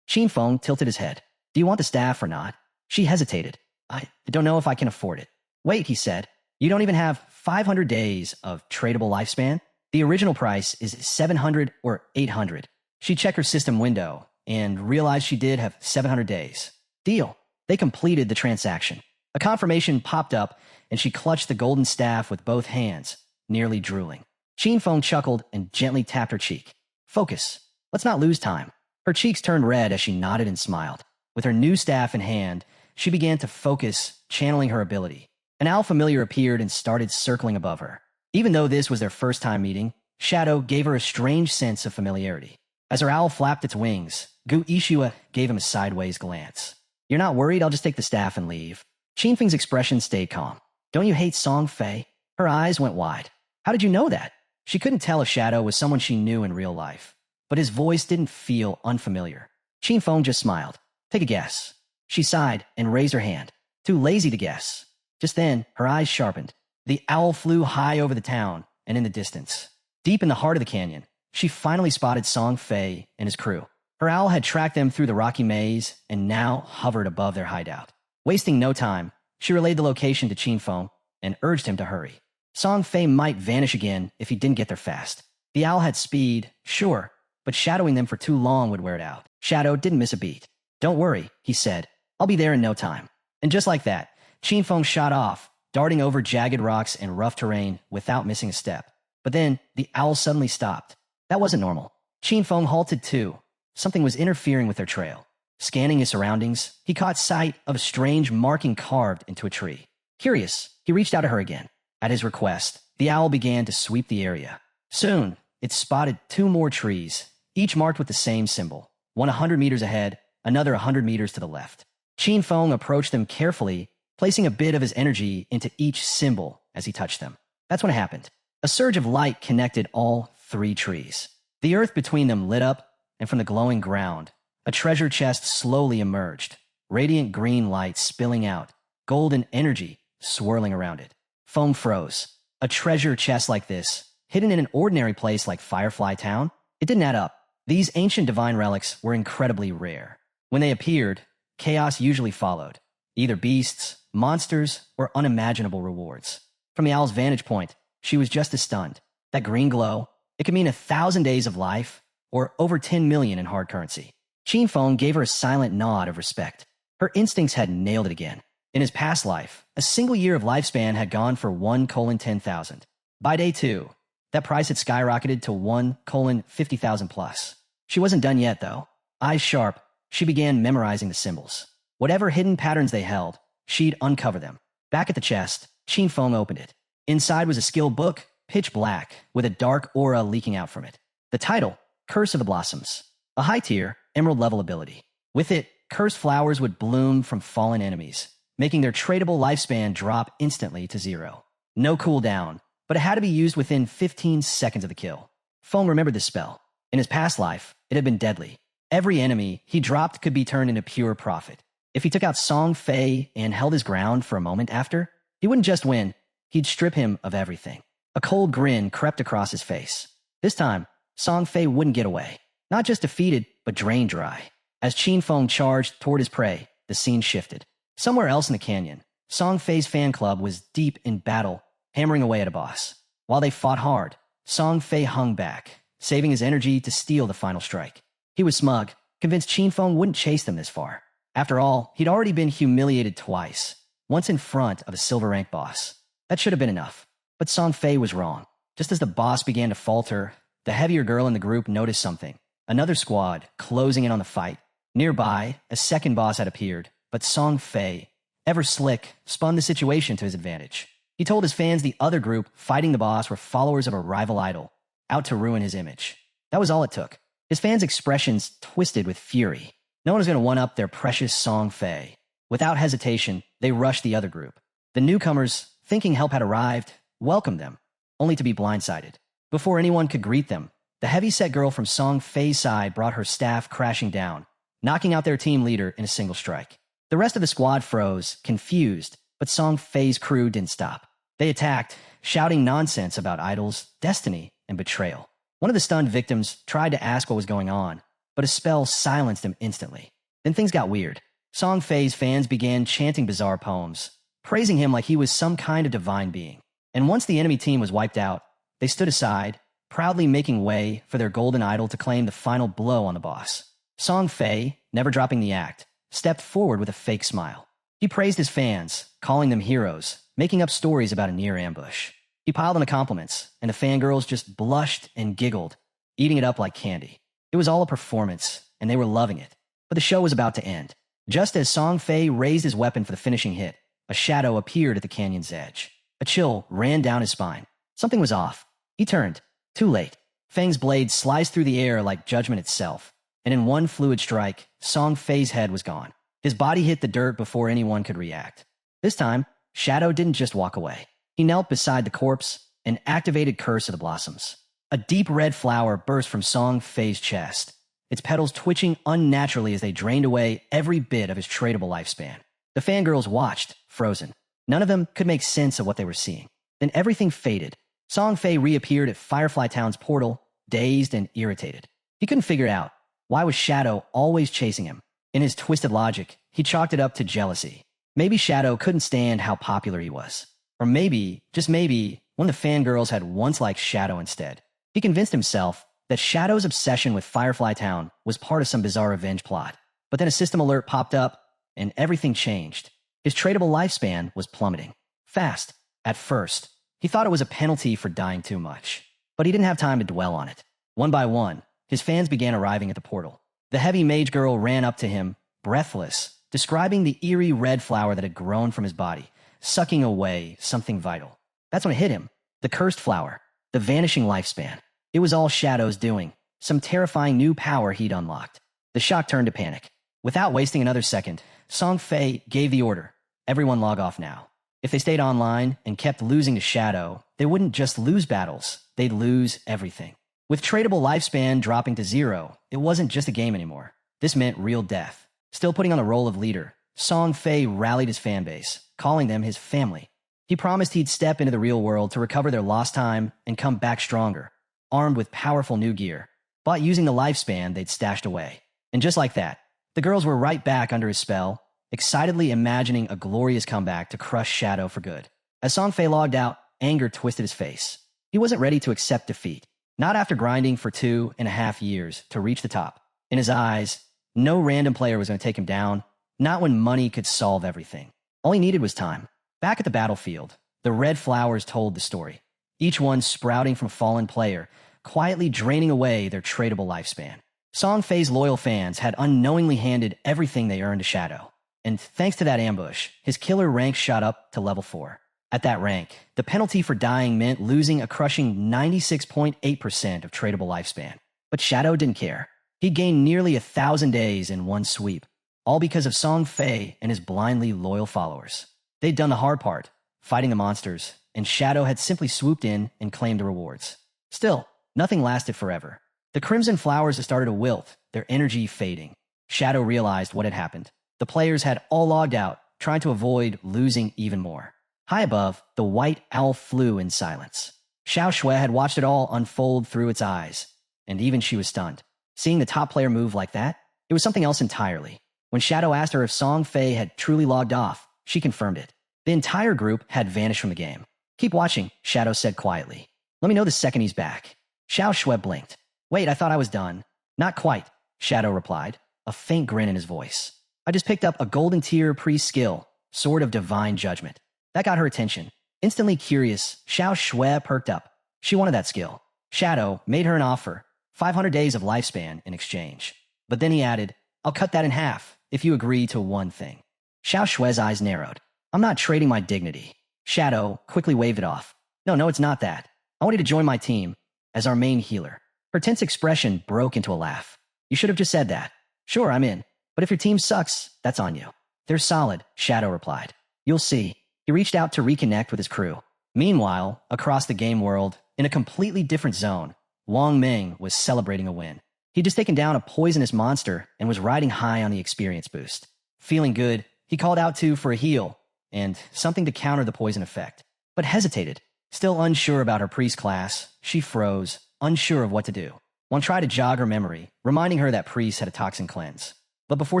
Qin Feng tilted his head. Do you want the staff or not? She hesitated. I don't know if I can afford it. Wait, he said. You don't even have 500 days of tradable lifespan? The original price is 700 or 800. She checked her system window and realized she did have 700 days. Deal. They completed the transaction. A confirmation popped up, and she clutched the golden staff with both hands, nearly drooling. Qin Feng chuckled and gently tapped her cheek. Focus. Let's not lose time. Her cheeks turned red as she nodded and smiled. With her new staff in hand, she began to focus, channeling her ability. An owl familiar appeared and started circling above her. Even though this was their first time meeting, Shadow gave her a strange sense of familiarity. As her owl flapped its wings, Gu Ishua gave him a sideways glance. You're not worried? I'll just take the staff and leave. Qin Feng's expression stayed calm. Don't you hate Song Fei? Her eyes went wide. How did you know that? She couldn't tell if Shadow was someone she knew in real life, but his voice didn't feel unfamiliar. Qin Feng just smiled. Take a guess. She sighed and raised her hand. Too lazy to guess. Just then, her eyes sharpened. The owl flew high over the town and in the distance. Deep in the heart of the canyon, she finally spotted Song Fei and his crew. Her owl had tracked them through the rocky maze and now hovered above their hideout. Wasting no time, she relayed the location to Qin Feng and urged him to hurry. Song Fei might vanish again if he didn't get there fast. The owl had speed, sure, but shadowing them for too long would wear it out. Shadow didn't miss a beat. Don't worry, he said. I'll be there in no time. And just like that, Qin Feng shot off, darting over jagged rocks and rough terrain without missing a step. But then, the owl suddenly stopped. That wasn't normal. Qin Feng halted too. Something was interfering with their trail. Scanning his surroundings, he caught sight of a strange marking carved into a tree. Curious, he reached out to her again. At his request, the owl began to sweep the area. Soon, it spotted 2 more trees, each marked with the same symbol. One 100 meters ahead, another 100 meters to the left. Qin Feng approached them carefully, placing a bit of his energy into each symbol as he touched them. That's when it happened. A surge of light connected all 3 trees. The earth between them lit up, and from the glowing ground, a treasure chest slowly emerged, radiant green light spilling out, golden energy swirling around it. Foam froze. A treasure chest like this, hidden in an ordinary place like Firefly Town? It didn't add up. These ancient divine relics were incredibly rare. When they appeared, chaos usually followed. Either beasts, monsters, or unimaginable rewards. From the owl's vantage point, she was just as stunned. That green glow, it could mean 1,000 days of life, or over 10 million in hard currency. Qin Feng gave her a silent nod of respect. Her instincts had nailed it again. In his past life, a single year of lifespan had gone for 1:10,000. By day 2, that price had skyrocketed to 1:50,000 plus. She wasn't done yet, though. Eyes sharp, she began memorizing the symbols. Whatever hidden patterns they held, she'd uncover them. Back at the chest, Qin Feng opened it. Inside was a skill book, pitch black, with a dark aura leaking out from it. The title, Curse of the Blossoms. A high-tier, emerald-level ability. With it, cursed flowers would bloom from fallen enemies, making their tradable lifespan drop instantly to 0. No cooldown, but it had to be used within 15 seconds of the kill. Feng remembered this spell. In his past life, it had been deadly. Every enemy he dropped could be turned into pure profit. If he took out Song Fei and held his ground for a moment after, he wouldn't just win, he'd strip him of everything. A cold grin crept across his face. This time, Song Fei wouldn't get away. Not just defeated, but drained dry. As Qin Feng charged toward his prey, the scene shifted. Somewhere else in the canyon, Song Fei's fan club was deep in battle, hammering away at a boss. While they fought hard, Song Fei hung back, saving his energy to steal the final strike. He was smug, convinced Qin Feng wouldn't chase them this far. After all, he'd already been humiliated twice, once in front of a silver rank boss. That should have been enough. But Song Fei was wrong. Just as the boss began to falter, the heavier girl in the group noticed something. Another squad closing in on the fight. Nearby, a second boss had appeared, but Song Fei, ever slick, spun the situation to his advantage. He told his fans the other group fighting the boss were followers of a rival idol, out to ruin his image. That was all it took. His fans' expressions twisted with fury. No one was going to one-up their precious Song Fei. Without hesitation, they rushed the other group. The newcomers, thinking help had arrived, welcomed them, only to be blindsided. Before anyone could greet them, the heavy-set girl from Song Fei's side brought her staff crashing down, knocking out their team leader in a single strike. The rest of the squad froze, confused, but Song Fei's crew didn't stop. They attacked, shouting nonsense about idols, destiny, and betrayal. One of the stunned victims tried to ask what was going on, but a spell silenced him instantly. Then things got weird. Song Fei's fans began chanting bizarre poems, praising him like he was some kind of divine being. And once the enemy team was wiped out, they stood aside, proudly making way for their golden idol to claim the final blow on the boss. Song Fei, never dropping the act, stepped forward with a fake smile. He praised his fans, calling them heroes, making up stories about a near ambush. He piled on the compliments, and the fangirls just blushed and giggled, eating it up like candy. It was all a performance, and they were loving it. But the show was about to end. Just as Song Fei raised his weapon for the finishing hit, a shadow appeared at the canyon's edge. A chill ran down his spine. Something was off. He turned. Too late. Feng's blade sliced through the air like judgment itself, and in one fluid strike, Song Fei's head was gone. His body hit the dirt before anyone could react. This time, Shadow didn't just walk away. He knelt beside the corpse and activated Curse of the Blossoms. A deep red flower burst from Song Fei's chest, its petals twitching unnaturally as they drained away every bit of his tradable lifespan. The fangirls watched, frozen. None of them could make sense of what they were seeing. Then everything faded. Song Fei reappeared at Firefly Town's portal, dazed and irritated. He couldn't figure out, why was Shadow always chasing him? In his twisted logic, he chalked it up to jealousy. Maybe Shadow couldn't stand how popular he was. Or maybe, just maybe, one of the fangirls had once liked Shadow instead. He convinced himself that Shadow's obsession with Firefly Town was part of some bizarre revenge plot. But then a system alert popped up, and everything changed. His tradable lifespan was plummeting. Fast. At first, he thought it was a penalty for dying too much. But he didn't have time to dwell on it. One by one, his fans began arriving at the portal. The heavy mage girl ran up to him, breathless, describing the eerie red flower that had grown from his body, sucking away something vital. That's when it hit him. The cursed flower. The vanishing lifespan. It was all Shadow's doing. Some terrifying new power he'd unlocked. The shock turned to panic. Without wasting another second, Song Fei gave the order. Everyone log off now. If they stayed online and kept losing to Shadow, they wouldn't just lose battles, they'd lose everything. With tradable lifespan dropping to 0, it wasn't just a game anymore. This meant real death. Still putting on the role of leader, Song Fei rallied his fanbase, calling them his family. He promised he'd step into the real world to recover their lost time and come back stronger, armed with powerful new gear, bought using the lifespan they'd stashed away. And just like that, the girls were right back under his spell, excitedly imagining a glorious comeback to crush Shadow for good. As Song Fei logged out, anger twisted his face. He wasn't ready to accept defeat. Not after grinding for 2.5 years to reach the top. In his eyes, no random player was going to take him down, not when money could solve everything. All he needed was time. Back at the battlefield, the red flowers told the story, each one sprouting from a fallen player, quietly draining away their tradable lifespan. Song Fei's loyal fans had unknowingly handed everything they earned to Shadow, and thanks to that ambush, his killer rank shot up to level 4. At that rank, the penalty for dying meant losing a crushing 96.8% of tradable lifespan. But Shadow didn't care. He gained nearly 1,000 days in one sweep. all because of Song Fei and his blindly loyal followers. They'd done the hard part, fighting the monsters, and Shadow had simply swooped in and claimed the rewards. Still, nothing lasted forever. The crimson flowers had started to wilt, their energy fading. Shadow realized what had happened. The players had all logged out, trying to avoid losing even more. High above, the white owl flew in silence. Xiao Shui had watched it all unfold through its eyes, and even she was stunned. Seeing the top player move like that, it was something else entirely. When Shadow asked her if Song Fei had truly logged off, she confirmed it. The entire group had vanished from the game. "Keep watching," Shadow said quietly. "Let me know the second he's back." Xiao Shui blinked. "Wait, I thought I was done." "Not quite," Shadow replied, a faint grin in his voice. "I just picked up a golden tier pre-skill, Sword of Divine Judgment." That got her attention. Instantly curious, Xiao Shui perked up. She wanted that skill. Shadow made her an offer, 500 days of lifespan in exchange. But then he added, "I'll cut that in half if you agree to one thing." Xiao Shui's eyes narrowed. "I'm not trading my dignity." Shadow quickly waved it off. No, it's not that. I want you to join my team as our main healer." Her tense expression broke into a laugh. "You should have just said that." "Sure, I'm in. But if your team sucks, that's on you." "They're solid," Shadow replied. "You'll see." He reached out to reconnect with his crew. Meanwhile, across the game world, in a completely different zone, Wang Ming was celebrating a win. He'd just taken down a poisonous monster and was riding high on the experience boost. Feeling good, he called out for a heal and something to counter the poison effect, but hesitated. Still unsure about her priest class, she froze, unsure of what to do. Wang tried to jog her memory, reminding her that priests had a toxin cleanse. But before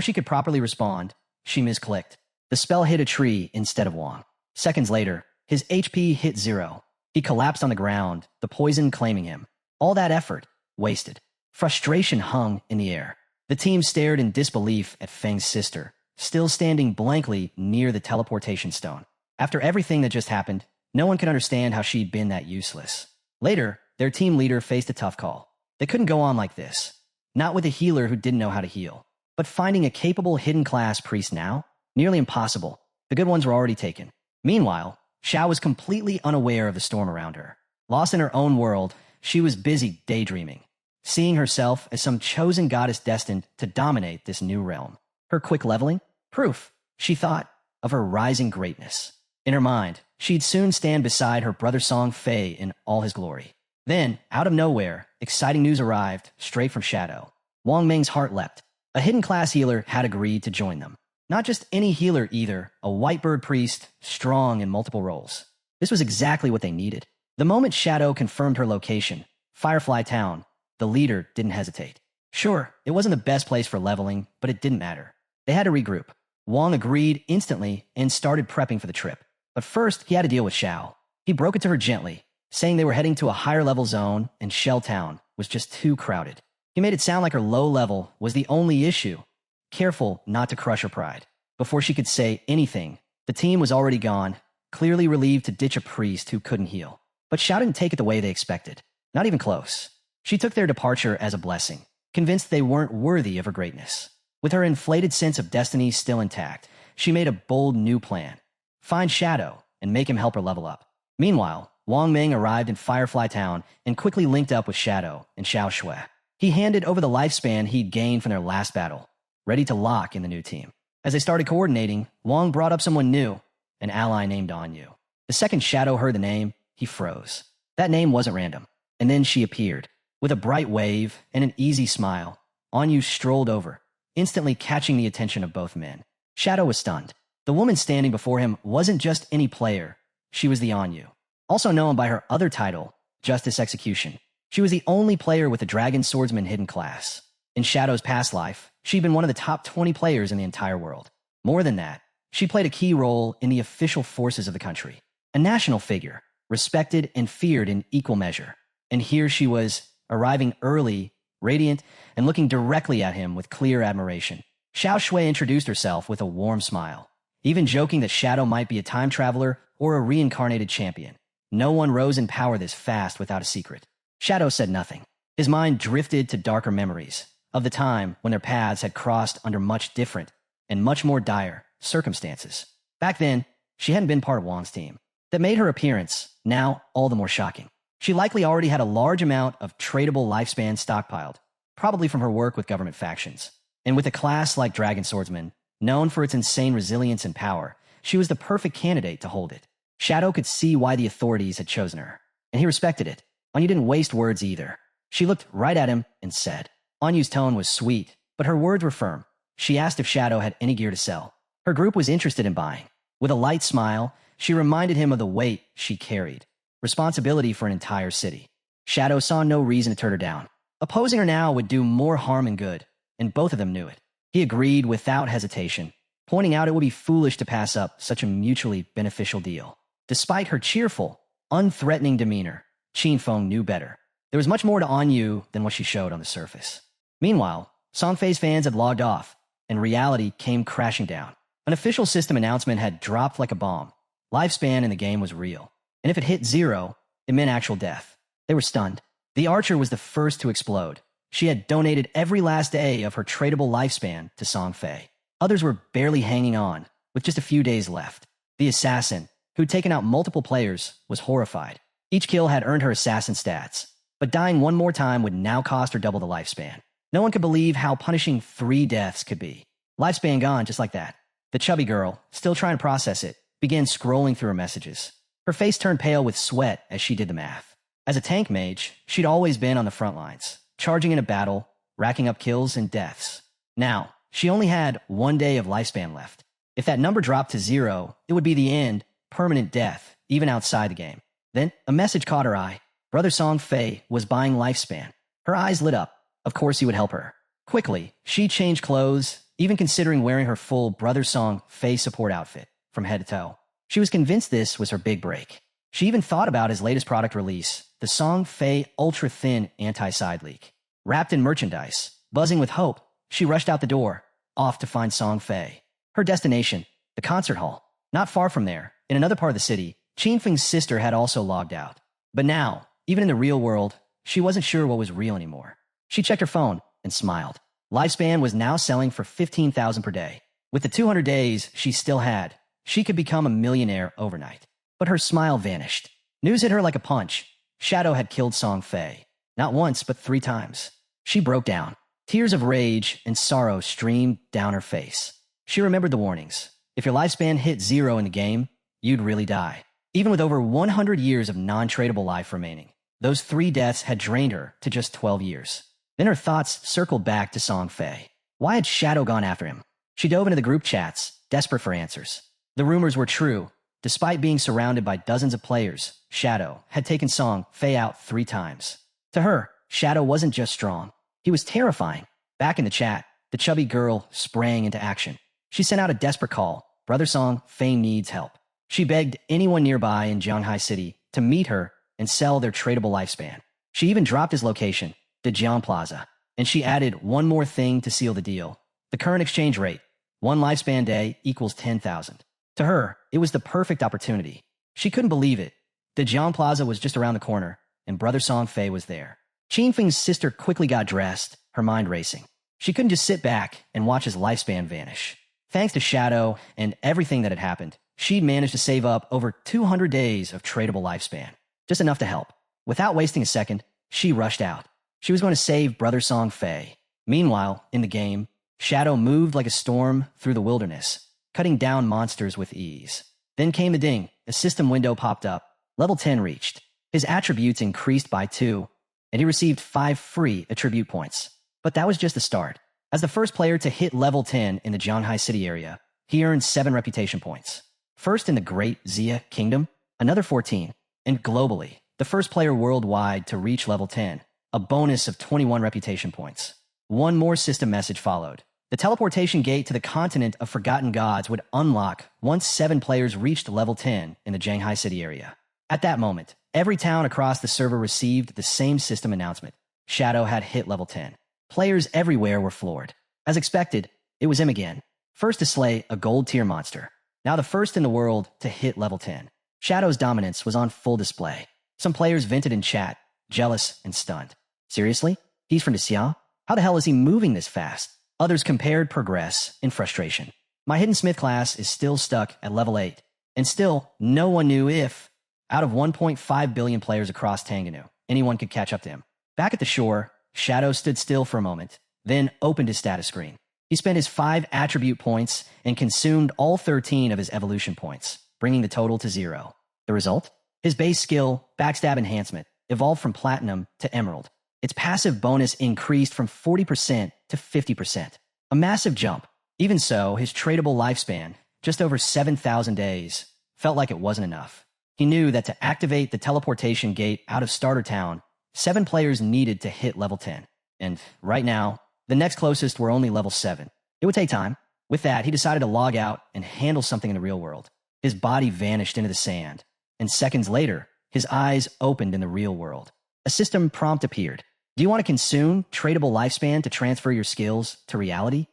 she could properly respond, she misclicked. The spell hit a tree instead of Wang. Seconds later, his HP hit 0. He collapsed on the ground, the poison claiming him. All that effort, wasted. Frustration hung in the air. The team stared in disbelief at Feng's sister, still standing blankly near the teleportation stone. After everything that just happened, no one could understand how she'd been that useless. Later, their team leader faced a tough call. They couldn't go on like this. Not with a healer who didn't know how to heal. But finding a capable hidden class priest now? Nearly impossible. The good ones were already taken. Meanwhile, Xiao was completely unaware of the storm around her. Lost in her own world, she was busy daydreaming, seeing herself as some chosen goddess destined to dominate this new realm. Her quick leveling? Proof, she thought, of her rising greatness. In her mind, she'd soon stand beside her brother Song Fei in all his glory. Then, out of nowhere, exciting news arrived, straight from Shadow. Wang Ming's heart leapt. A hidden class healer had agreed to join them. Not just any healer either, a whitebird priest, strong in multiple roles. This was exactly what they needed. The moment Shadow confirmed her location, Firefly Town, the leader didn't hesitate. Sure, it wasn't the best place for leveling, but it didn't matter. They had to regroup. Wang agreed instantly and started prepping for the trip. But first, he had to deal with Xiao. He broke it to her gently, saying they were heading to a higher level zone and Shell Town was just too crowded. He made it sound like her low level was the only issue, careful not to crush her pride. Before she could say anything, the team was already gone, clearly relieved to ditch a priest who couldn't heal. But Xiao didn't take it the way they expected. Not even close. She took their departure as a blessing, convinced they weren't worthy of her greatness. With her inflated sense of destiny still intact, she made a bold new plan. Find Shadow and make him help her level up. Meanwhile, Wang Ming arrived in Firefly Town and quickly linked up with Shadow and Xiao Shui. He handed over the lifespan he'd gained from their last battle, ready to lock in the new team. As they started coordinating, Wang brought up someone new, an ally named Anyu. The second Shadow heard the name, he froze. That name wasn't random. And then she appeared. With a bright wave and an easy smile, Anyu strolled over, instantly catching the attention of both men. Shadow was stunned. The woman standing before him wasn't just any player. She was the Anyu, also known by her other title, Justice Execution. She was the only player with the Dragon Swordsman hidden class. In Shadow's past life, she'd been one of the top 20 players in the entire world. More than that, she played a key role in the official forces of the country. A national figure, respected and feared in equal measure. And here she was, arriving early, radiant, and looking directly at him with clear admiration. Xiao Shui introduced herself with a warm smile, even joking that Shadow might be a time traveler or a reincarnated champion. No one rose in power this fast without a secret. Shadow said nothing. His mind drifted to darker memories of the time when their paths had crossed under much different and much more dire circumstances. Back then, she hadn't been part of Wang's team. That made her appearance now all the more shocking. She likely already had a large amount of tradable lifespan stockpiled, probably from her work with government factions. And with a class like Dragon Swordsman, known for its insane resilience and power, she was the perfect candidate to hold it. Shadow could see why the authorities had chosen her, and he respected it. Anya didn't waste words either. She looked right at him and said. Anyu's tone was sweet, but her words were firm. She asked if Shadow had any gear to sell. Her group was interested in buying. With a light smile, she reminded him of the weight she carried. Responsibility for an entire city. Shadow saw no reason to turn her down. Opposing her now would do more harm than good, and both of them knew it. He agreed without hesitation, pointing out it would be foolish to pass up such a mutually beneficial deal. Despite her cheerful, unthreatening demeanor, Qin Feng knew better. There was much more to Anyu than what she showed on the surface. Meanwhile, Songfei's fans had logged off, and reality came crashing down. An official system announcement had dropped like a bomb. Lifespan in the game was real, and if it hit 0, it meant actual death. They were stunned. The archer was the first to explode. She had donated every last day of her tradable lifespan to Songfei. Others were barely hanging on, with just a few days left. The assassin, who'd taken out multiple players, was horrified. Each kill had earned her assassin stats, but dying one more time would now cost her double the lifespan. No one could believe how punishing 3 deaths could be. Lifespan gone just like that. The chubby girl, still trying to process it, began scrolling through her messages. Her face turned pale with sweat as she did the math. As a tank mage, she'd always been on the front lines, charging in a battle, racking up kills and deaths. Now, she only had 1 day of lifespan left. If that number dropped to 0, it would be the end, permanent death, even outside the game. Then, a message caught her eye. Brother Songfei was buying lifespan. Her eyes lit up. Of course he would help her. Quickly, she changed clothes, even considering wearing her full Brother Songfei support outfit, from head to toe. She was convinced this was her big break. She even thought about his latest product release, the Songfei Ultra Thin Anti-Side Leak. Wrapped in merchandise, buzzing with hope, she rushed out the door, off to find Songfei. Her destination, the concert hall. Not far from there, in another part of the city, Qin Feng's sister had also logged out. But now, even in the real world, she wasn't sure what was real anymore. She checked her phone and smiled. Lifespan was now selling for 15,000 per day. With the 200 days she still had, she could become a millionaire overnight. But her smile vanished. News hit her like a punch. Shadow had killed Songfei. Not once, but 3 times. She broke down. Tears of rage and sorrow streamed down her face. She remembered the warnings. If your lifespan hit 0 in the game, you'd really die. Even with over 100 years of non-tradable life remaining, those 3 deaths had drained her to just 12 years. Then her thoughts circled back to Songfei. Why had Shadow gone after him? She dove into the group chats, desperate for answers. The rumors were true. Despite being surrounded by dozens of players, Shadow had taken Songfei out 3 times. To her, Shadow wasn't just strong. He was terrifying. Back in the chat, the chubby girl sprang into action. She sent out a desperate call. Brother Songfei needs help. She begged anyone nearby in Jianghai City to meet her and sell their tradable lifespan. She even dropped his location, the Jian Plaza, and she added one more thing to seal the deal. The current exchange rate, 1 lifespan day equals 10,000. To her, it was the perfect opportunity. She couldn't believe it. The Jian Plaza was just around the corner, and Brother Songfei was there. Qin Feng's sister quickly got dressed, her mind racing. She couldn't just sit back and watch his lifespan vanish. Thanks to Shadow and everything that had happened, she'd managed to save up over 200 days of tradable lifespan. Just enough to help. Without wasting a second, she rushed out. She was going to save Brother Songfei. Meanwhile, in the game, Shadow moved like a storm through the wilderness, cutting down monsters with ease. Then came the ding. A system window popped up. Level 10 reached. His attributes increased by 2, and he received 5 free attribute points. But that was just the start. As the first player to hit level 10 in the Jianghai City area, he earned 7 reputation points. First in the Great Xia Kingdom, another 14. And globally, the first player worldwide to reach level 10, a bonus of 21 reputation points. One more system message followed. The teleportation gate to the continent of forgotten gods would unlock once 7 players reached level 10 in the Jianghai City area. At that moment, every town across the server received the same system announcement. Shadow had hit level 10. Players everywhere were floored. As expected, it was him again. First to slay a gold tier monster. Now the first in the world to hit level 10. Shadow's dominance was on full display. Some players vented in chat, jealous and stunned. Seriously? He's from Xia? How the hell is he moving this fast? Others compared progress in frustration. My Hidden Smith class is still stuck at level 8. And still, no one knew if, out of 1.5 billion players across Tanganu, anyone could catch up to him. Back at the shore, Shadow stood still for a moment, then opened his status screen. He spent his 5 attribute points and consumed all 13 of his evolution points, bringing the total to 0. The result? His base skill, Backstab Enhancement, evolved from Platinum to Emerald. Its passive bonus increased from 40% to 50%. A massive jump. Even so, his tradable lifespan, just over 7,000 days, felt like it wasn't enough. He knew that to activate the teleportation gate out of Starter Town, 7 players needed to hit level 10. And right now, the next closest were only level 7. It would take time. With that, he decided to log out and handle something in the real world. His body vanished into the sand, and seconds later, his eyes opened in the real world. A system prompt appeared. Do you want to consume tradable lifespan to transfer your skills to reality?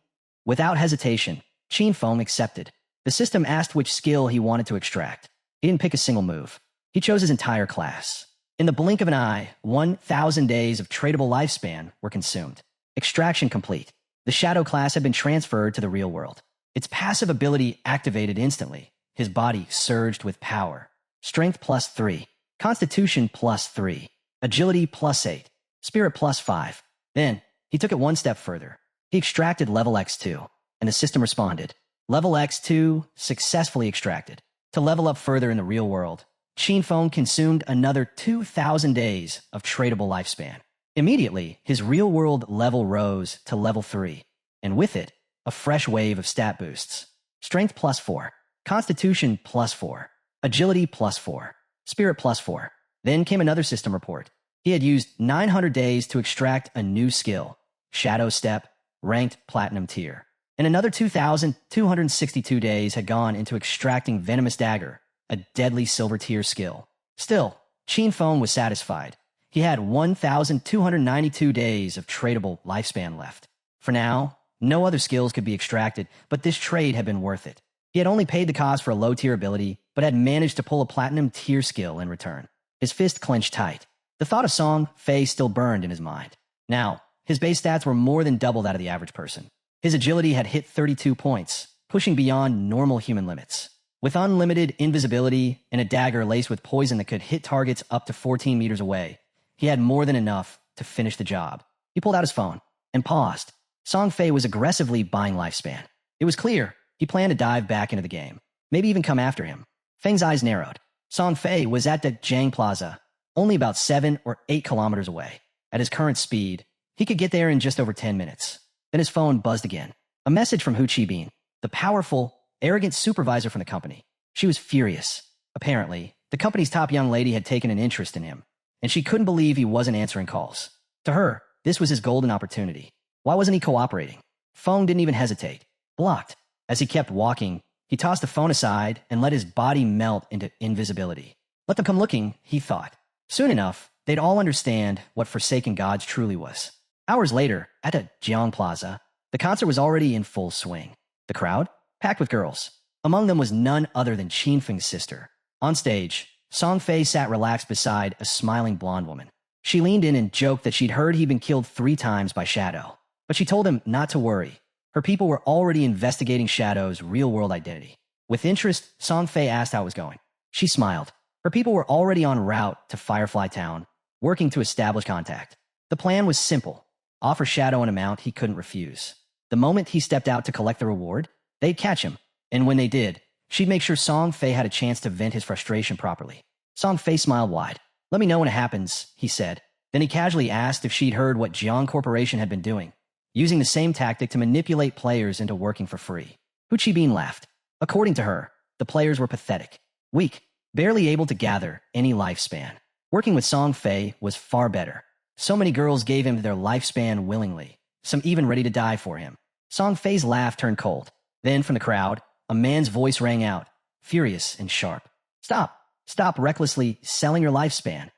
Without hesitation, Qin Feng accepted. The system asked which skill he wanted to extract. He didn't pick a single move. He chose his entire class. In the blink of an eye, 1,000 days of tradable lifespan were consumed. Extraction complete. The Shadow class had been transferred to the real world. Its passive ability activated instantly. His body surged with power. Strength +3. Constitution +3. Agility +8. Spirit +5. Then, he took it one step further. He extracted level X2, and the system responded. Level X2 successfully extracted. To level up further in the real world, Qin Feng consumed another 2,000 days of tradable lifespan. Immediately, his real-world level rose to level 3, and with it, a fresh wave of stat boosts. Strength +4, Constitution +4, Agility +4, Spirit +4. Then came another system report. He had used 900 days to extract a new skill, Shadow Step, ranked Platinum tier. And another 2,262 days had gone into extracting Venomous Dagger, a deadly silver tier skill. Still, Qin Feng was satisfied. He had 1,292 days of tradable lifespan left. For now, no other skills could be extracted, but this trade had been worth it. He had only paid the cost for a low-tier ability, but had managed to pull a Platinum tier skill in return. His fist clenched tight. The thought of Song Fei still burned in his mind. Now, his base stats were more than double that of the average person. His agility had hit 32 points, pushing beyond normal human limits. With unlimited invisibility and a dagger laced with poison that could hit targets up to 14 meters away, he had more than enough to finish the job. He pulled out his phone and paused. Song Fei was aggressively buying lifespan. It was clear he planned to dive back into the game, maybe even come after him. Feng's eyes narrowed. Song Fei was at the Jiang Plaza, only about 7 or 8 kilometers away. At his current speed, he could get there in just over 10 minutes. Then his phone buzzed again. A message from Hu Qibin, the powerful, arrogant supervisor from the company. She was furious. Apparently, the company's top young lady had taken an interest in him, and she couldn't believe he wasn't answering calls. To her, this was his golden opportunity. Why wasn't he cooperating? Feng didn't even hesitate. Blocked. As he kept walking, he tossed the phone aside and let his body melt into invisibility. Let them come looking, he thought. Soon enough, they'd all understand what Forsaken Gods truly was. Hours later, at a Jiang Plaza, the concert was already in full swing. The crowd? Packed with girls. Among them was none other than Qin Feng's sister. On stage, Song Fei sat relaxed beside a smiling blonde woman. She leaned in and joked that she'd heard he'd been killed 3 times by Shadow. But she told him not to worry. Her people were already investigating Shadow's real-world identity. With interest, Song Fei asked how it was going. She smiled. Her people were already en route to Firefly Town, working to establish contact. The plan was simple. Offer Shadow an amount he couldn't refuse. The moment he stepped out to collect the reward, they'd catch him. And when they did, she'd make sure Song Fei had a chance to vent his frustration properly. Song Fei smiled wide. Let me know when it happens, he said. Then he casually asked if she'd heard what Jiang Corporation had been doing, using the same tactic to manipulate players into working for free. Hu Qibin laughed. According to her, the players were pathetic, weak, barely able to gather any lifespan. Working with Song Fei was far better. So many girls gave him their lifespan willingly, some even ready to die for him. Song Fei's laugh turned cold. Then, from the crowd, a man's voice rang out, furious and sharp. Stop! Stop recklessly selling your lifespan.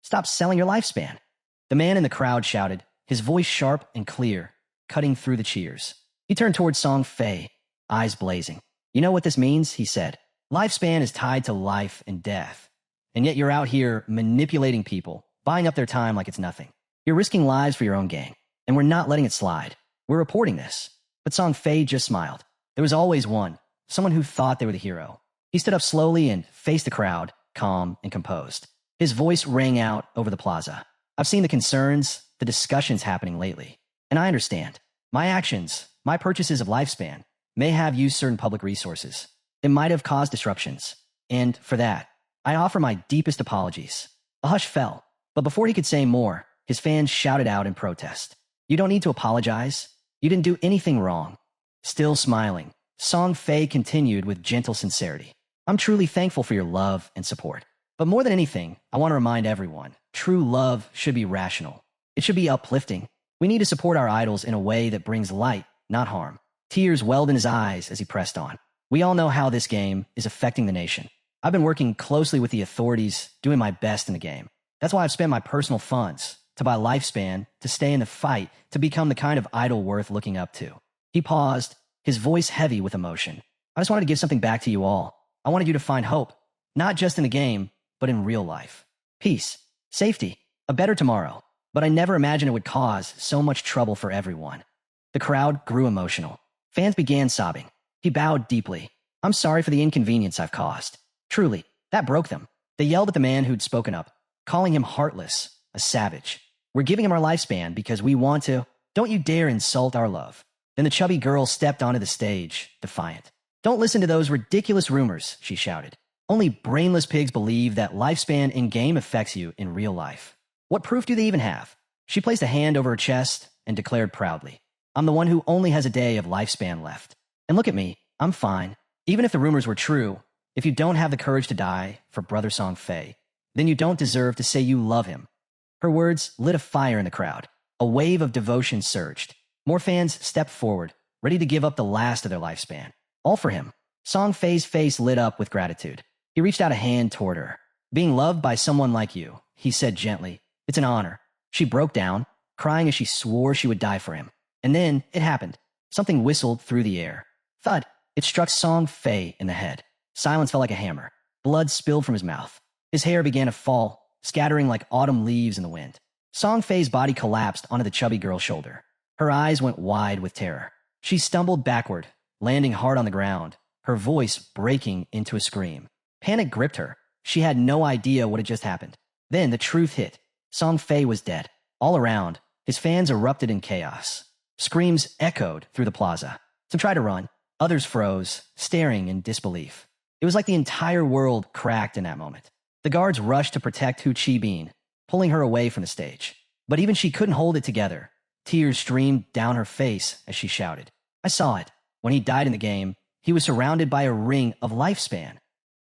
Stop selling your lifespan. The man in the crowd shouted, his voice sharp and clear, cutting through the cheers. He turned towards Song Fei, eyes blazing. You know what this means? He said. Lifespan is tied to life and death. And yet you're out here manipulating people, buying up their time like it's nothing. You're risking lives for your own gain, and we're not letting it slide. We're reporting this. But Song Fei just smiled. There was always one, someone who thought they were the hero. He stood up slowly and faced the crowd, calm and composed. His voice rang out over the plaza. I've seen the concerns, the discussions happening lately, and I understand. My actions, my purchases of lifespan, may have used certain public resources. It might have caused disruptions. And for that, I offer my deepest apologies. A hush fell, but before he could say more, his fans shouted out in protest. You don't need to apologize. You didn't do anything wrong. Still smiling, Song Fei continued with gentle sincerity. I'm truly thankful for your love and support. But more than anything, I want to remind everyone, true love should be rational. It should be uplifting. We need to support our idols in a way that brings light, not harm. Tears welled in his eyes as he pressed on. We all know how this game is affecting the nation. I've been working closely with the authorities, doing my best in the game. That's why I've spent my personal funds to buy lifespan, to stay in the fight, to become the kind of idol worth looking up to. He paused, his voice heavy with emotion. I just wanted to give something back to you all. I wanted you to find hope, not just in the game, but in real life. Peace, safety, a better tomorrow. But I never imagined it would cause so much trouble for everyone. The crowd grew emotional. Fans began sobbing. He bowed deeply. I'm sorry for the inconvenience I've caused. Truly, that broke them. They yelled at the man who'd spoken up, calling him heartless, a savage. We're giving him our lifespan because we want to. Don't you dare insult our love. Then the chubby girl stepped onto the stage, defiant. Don't listen to those ridiculous rumors, she shouted. Only brainless pigs believe that lifespan in-game affects you in real life. What proof do they even have? She placed a hand over her chest and declared proudly, I'm the one who only has a day of lifespan left. And look at me, I'm fine. Even if the rumors were true, if you don't have the courage to die for Brother Song Fei, then you don't deserve to say you love him. Her words lit a fire in the crowd. A wave of devotion surged. More fans stepped forward, ready to give up the last of their lifespan. All for him. Song Fei's face lit up with gratitude. He reached out a hand toward her. Being loved by someone like you, he said gently, it's an honor. She broke down, crying as she swore she would die for him. And then it happened. Something whistled through the air. Thud! It struck Song Fei in the head. Silence fell like a hammer. Blood spilled from his mouth. His hair began to fall, scattering like autumn leaves in the wind. Song Fei's body collapsed onto the chubby girl's shoulder. Her eyes went wide with terror. She stumbled backward, landing hard on the ground, her voice breaking into a scream. Panic gripped her. She had no idea what had just happened. Then the truth hit. Song Fei was dead. All around, his fans erupted in chaos. Screams echoed through the plaza. Some tried to run. Others froze, staring in disbelief. It was like the entire world cracked in that moment. The guards rushed to protect Hu Chi-bin, pulling her away from the stage. But even she couldn't hold it together. Tears streamed down her face as she shouted. I saw it. When he died in the game, he was surrounded by a ring of lifespan.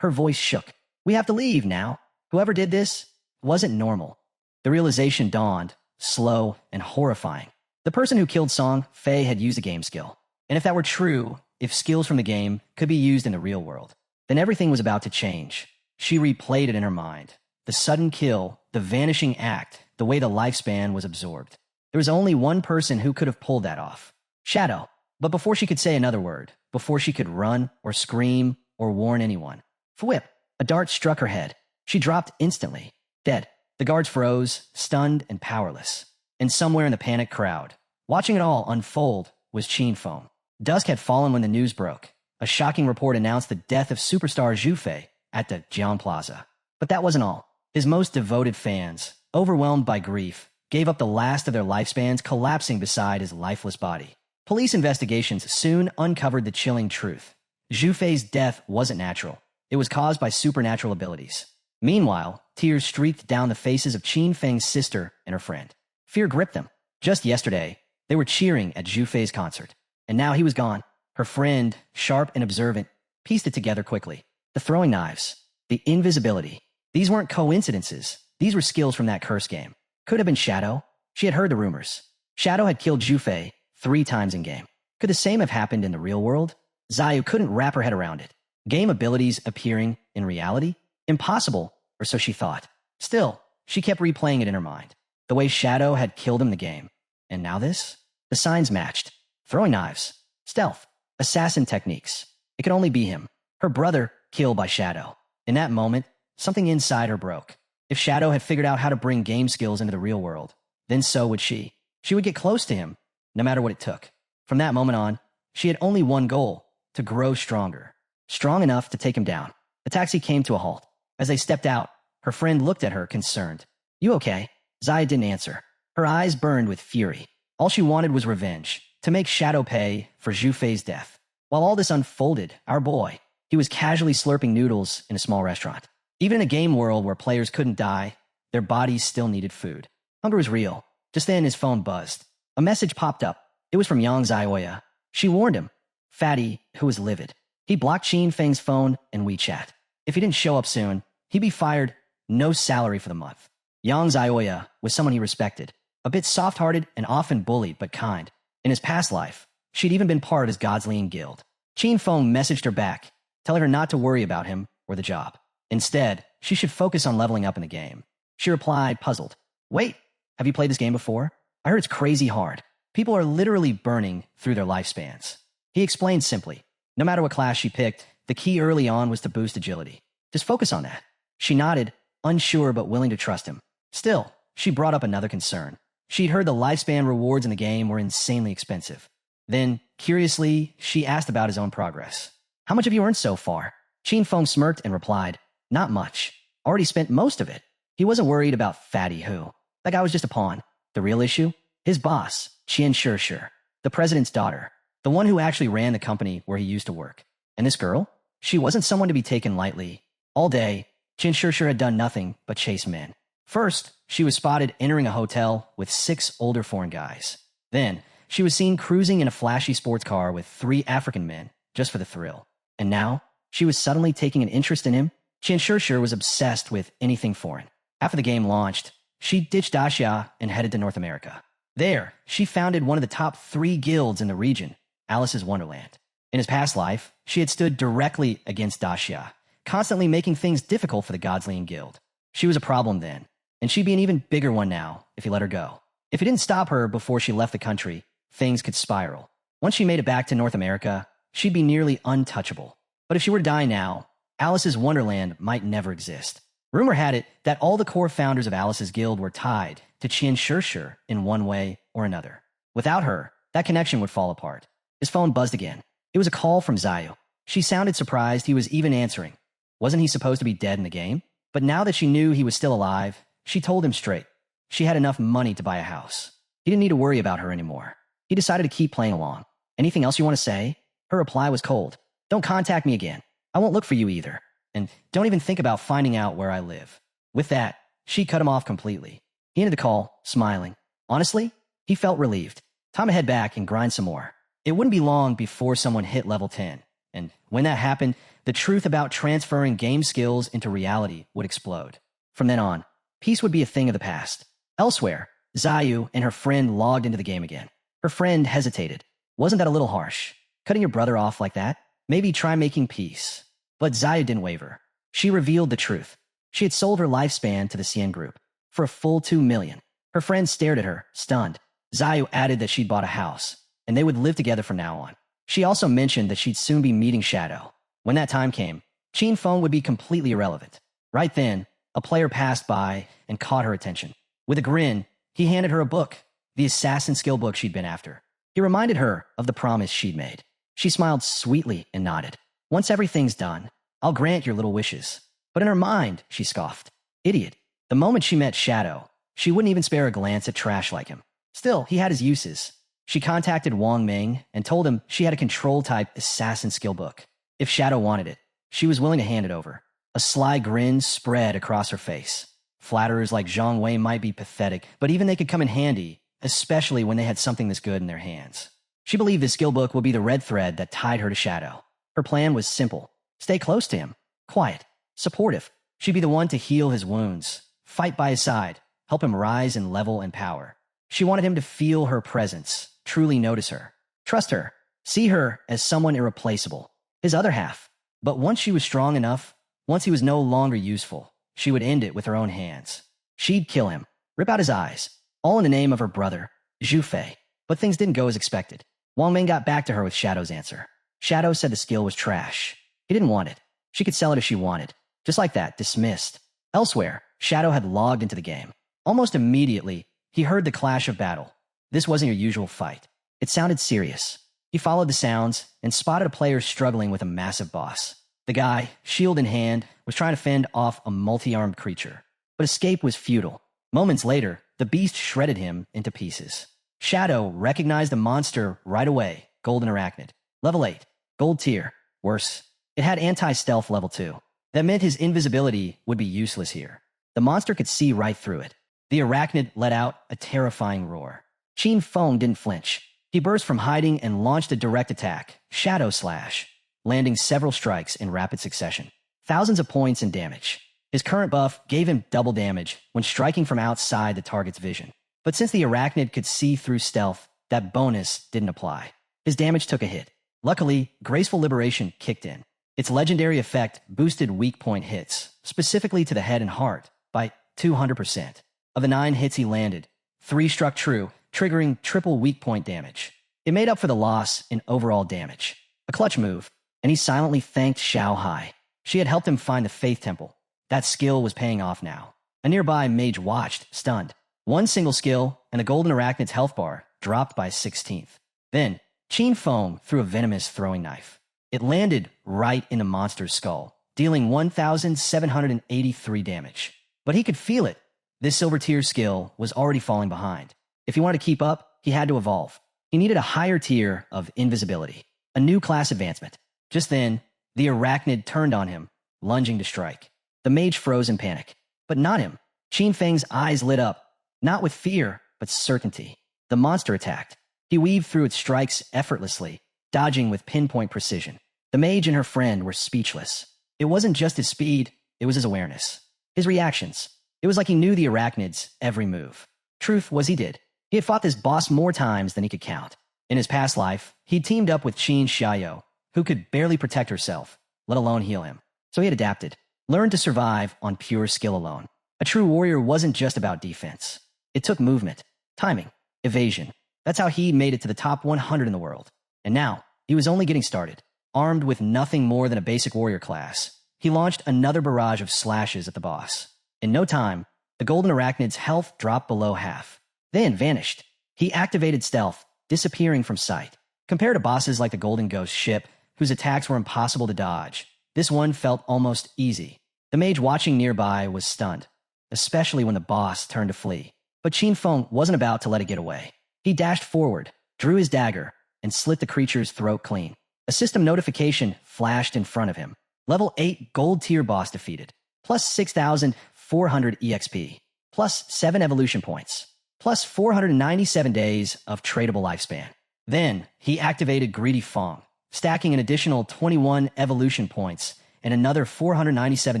Her voice shook. We have to leave now. Whoever did this wasn't normal. The realization dawned, slow and horrifying. The person who killed Song Fei had used a game skill. And if that were true, if skills from the game could be used in the real world, then everything was about to change. She replayed it in her mind. The sudden kill, the vanishing act, the way the lifespan was absorbed. There was only one person who could have pulled that off. Shadow. But before she could say another word, before she could run or scream or warn anyone, thwip, a dart struck her head. She dropped instantly, dead. The guards froze, stunned and powerless. And somewhere in the panicked crowd, watching it all unfold, was Chin Feng. Dusk had fallen when the news broke. A shocking report announced the death of superstar Zhu Fei at the Jian Plaza. But that wasn't all. His most devoted fans, overwhelmed by grief, gave up the last of their lifespans collapsing beside his lifeless body. Police investigations soon uncovered the chilling truth. Zhu Fei's death wasn't natural. It was caused by supernatural abilities. Meanwhile, tears streaked down the faces of Qin Feng's sister and her friend. Fear gripped them. Just yesterday, they were cheering at Zhu Fei's concert. And now he was gone. Her friend, sharp and observant, pieced it together quickly. The throwing knives, the invisibility. These weren't coincidences. These were skills from that curse game. Could have been Shadow. She had heard the rumors. Shadow had killed Zhu Fei 3 times in game. Could the same have happened in the real world? Zayu couldn't wrap her head around it. Game abilities appearing in reality? Impossible, or so she thought. Still, she kept replaying it in her mind. The way Shadow had killed him in the game. And now this? The signs matched. Throwing knives. Stealth. Assassin techniques. It could only be him. Her brother killed by Shadow. In that moment, something inside her broke. If Shadow had figured out how to bring game skills into the real world, then so would she. She would get close to him, no matter what it took. From that moment on, she had only one goal, to grow stronger. Strong enough to take him down. The taxi came to a halt. As they stepped out, her friend looked at her concerned. You okay? Zaya didn't answer. Her eyes burned with fury. All she wanted was revenge, to make Shadow pay for Zhu Fei's death. While all this unfolded, our boy, he was casually slurping noodles in a small restaurant. Even in a game world where players couldn't die, their bodies still needed food. Hunger was real. Just then his phone buzzed. A message popped up. It was from Yang Zioya. She warned him. Fatty, who was livid. He blocked Qin Feng's phone and WeChat. If he didn't show up soon, he'd be fired, no salary for the month. Yang Zioya was someone he respected. A bit soft-hearted and often bullied, but kind. In his past life, she'd even been part of his Godslian guild. Qin Feng messaged her back, telling her not to worry about him or the job. Instead, she should focus on leveling up in the game. She replied, puzzled. Wait, have you played this game before? I heard it's crazy hard. People are literally burning through their lifespans. He explained simply. No matter what class she picked, the key early on was to boost agility. Just focus on that. She nodded, unsure but willing to trust him. Still, she brought up another concern. She'd heard the lifespan rewards in the game were insanely expensive. Then, curiously, she asked about his own progress. How much have you earned so far? Qin Feng smirked and replied, not much. Already spent most of it. He wasn't worried about Fatty Who. That guy was just a pawn. The real issue? His boss, Qian Shishir, the president's daughter, the one who actually ran the company where he used to work. And this girl? She wasn't someone to be taken lightly. All day, Qian Shishir had done nothing but chase men. First, she was spotted entering a hotel with 6 older foreign guys. Then, she was seen cruising in a flashy sports car with 3 African men, just for the thrill. And now, she was suddenly taking an interest in him. Qian Shishir was obsessed with anything foreign. After the game launched, she ditched Asia and headed to North America. There, she founded one of the top 3 guilds in the region, Alice's Wonderland. In his past life, she had stood directly against Daxia, constantly making things difficult for the Godslian Guild. She was a problem then, and she'd be an even bigger one now if he let her go. If he didn't stop her before she left the country, things could spiral. Once she made it back to North America, she'd be nearly untouchable. But if she were to die now, Alice's Wonderland might never exist. Rumor had it that all the core founders of Alice's guild were tied to Qian Shishir in one way or another. Without her, that connection would fall apart. His phone buzzed again. It was a call from Zayu. She sounded surprised he was even answering. Wasn't he supposed to be dead in the game? But now that she knew he was still alive, she told him straight. She had enough money to buy a house. He didn't need to worry about her anymore. He decided to keep playing along. Anything else you want to say? Her reply was cold. Don't contact me again. I won't look for you either. And don't even think about finding out where I live. With that, she cut him off completely. He ended the call, smiling. Honestly, he felt relieved. Time to head back and grind some more. It wouldn't be long before someone hit level 10. And when that happened, the truth about transferring game skills into reality would explode. From then on, peace would be a thing of the past. Elsewhere, Zayu and her friend logged into the game again. Her friend hesitated. Wasn't that a little harsh? Cutting your brother off like that? Maybe try making peace. But Zayu didn't waver. She revealed the truth. She had sold her lifespan to the Cien Group for a full 2 million. Her friend stared at her, stunned. Zayu added that she'd bought a house, and they would live together from now on. She also mentioned that she'd soon be meeting Shadow. When that time came, Qin Feng would be completely irrelevant. Right then, a player passed by and caught her attention. With a grin, he handed her a book, the assassin skill book she'd been after. He reminded her of the promise she'd made. She smiled sweetly and nodded. Once everything's done, I'll grant your little wishes. But in her mind, she scoffed. Idiot. The moment she met Shadow, she wouldn't even spare a glance at trash like him. Still, he had his uses. She contacted Wang Ming and told him she had a control-type assassin skill book. If Shadow wanted it, she was willing to hand it over. A sly grin spread across her face. Flatterers like Zhang Wei might be pathetic, but even they could come in handy, especially when they had something this good in their hands. She believed this skill book would be the red thread that tied her to Shadow. Her plan was simple. Stay close to him. Quiet. Supportive. She'd be the one to heal his wounds. Fight by his side. Help him rise in level and power. She wanted him to feel her presence. Truly notice her. Trust her. See her as someone irreplaceable. His other half. But once she was strong enough, once he was no longer useful, she would end it with her own hands. She'd kill him. Rip out his eyes. All in the name of her brother, Zhu Fei. But things didn't go as expected. Wang Ming got back to her with Shadow's answer. Shadow said the skill was trash. He didn't want it. She could sell it if she wanted. Just like that, dismissed. Elsewhere, Shadow had logged into the game. Almost immediately, he heard the clash of battle. This wasn't your usual fight. It sounded serious. He followed the sounds and spotted a player struggling with a massive boss. The guy, shield in hand, was trying to fend off a multi-armed creature. But escape was futile. Moments later, the beast shredded him into pieces. Shadow recognized the monster right away. Golden Arachnid. Level 8. Gold tier. Worse. It had anti-stealth level 2. That meant his invisibility would be useless here. The monster could see right through it. The arachnid let out a terrifying roar. Qin Feng didn't flinch. He burst from hiding and launched a direct attack, Shadow Slash, landing several strikes in rapid succession. Thousands of points in damage. His current buff gave him double damage when striking from outside the target's vision. But since the arachnid could see through stealth, that bonus didn't apply. His damage took a hit. Luckily, Graceful Liberation kicked in. Its legendary effect boosted weak point hits, specifically to the head and heart, by 200%. Of the 9 hits he landed, 3 struck true, triggering triple weak point damage. It made up for the loss in overall damage. A clutch move, and he silently thanked Xiao Hai. She had helped him find the Faith Temple. That skill was paying off now. A nearby mage watched, stunned. One single skill, and the Golden Arachnid's health bar dropped by 16th. Then, Qin Feng threw a venomous throwing knife. It landed right in the monster's skull, dealing 1,783 damage. But he could feel it. This silver tier skill was already falling behind. If he wanted to keep up, he had to evolve. He needed a higher tier of invisibility, a new class advancement. Just then, the arachnid turned on him, lunging to strike. The mage froze in panic, but not him. Qin Feng's eyes lit up, not with fear, but certainty. The monster attacked. He weaved through its strikes effortlessly, dodging with pinpoint precision. The mage and her friend were speechless. It wasn't just his speed, it was his awareness. His reactions. It was like he knew the arachnid's every move. Truth was he did. He had fought this boss more times than he could count. In his past life, he'd teamed up with Qin Xiaoyou, who could barely protect herself, let alone heal him. So he had adapted, learned to survive on pure skill alone. A true warrior wasn't just about defense. It took movement, timing, evasion. That's how he made it to the top 100 in the world. And now, he was only getting started. Armed with nothing more than a basic warrior class, he launched another barrage of slashes at the boss. In no time, the Golden Arachnid's health dropped below half, then vanished. He activated stealth, disappearing from sight. Compared to bosses like the Golden Ghost ship, whose attacks were impossible to dodge, this one felt almost easy. The mage watching nearby was stunned, especially when the boss turned to flee. But Qin Feng wasn't about to let it get away. He dashed forward, drew his dagger, and slit the creature's throat clean. A system notification flashed in front of him. Level 8 gold tier boss defeated. Plus 6,400 EXP. Plus 7 evolution points. Plus 497 days of tradable lifespan. Then, he activated Greedy Feng, stacking an additional 21 evolution points and another 497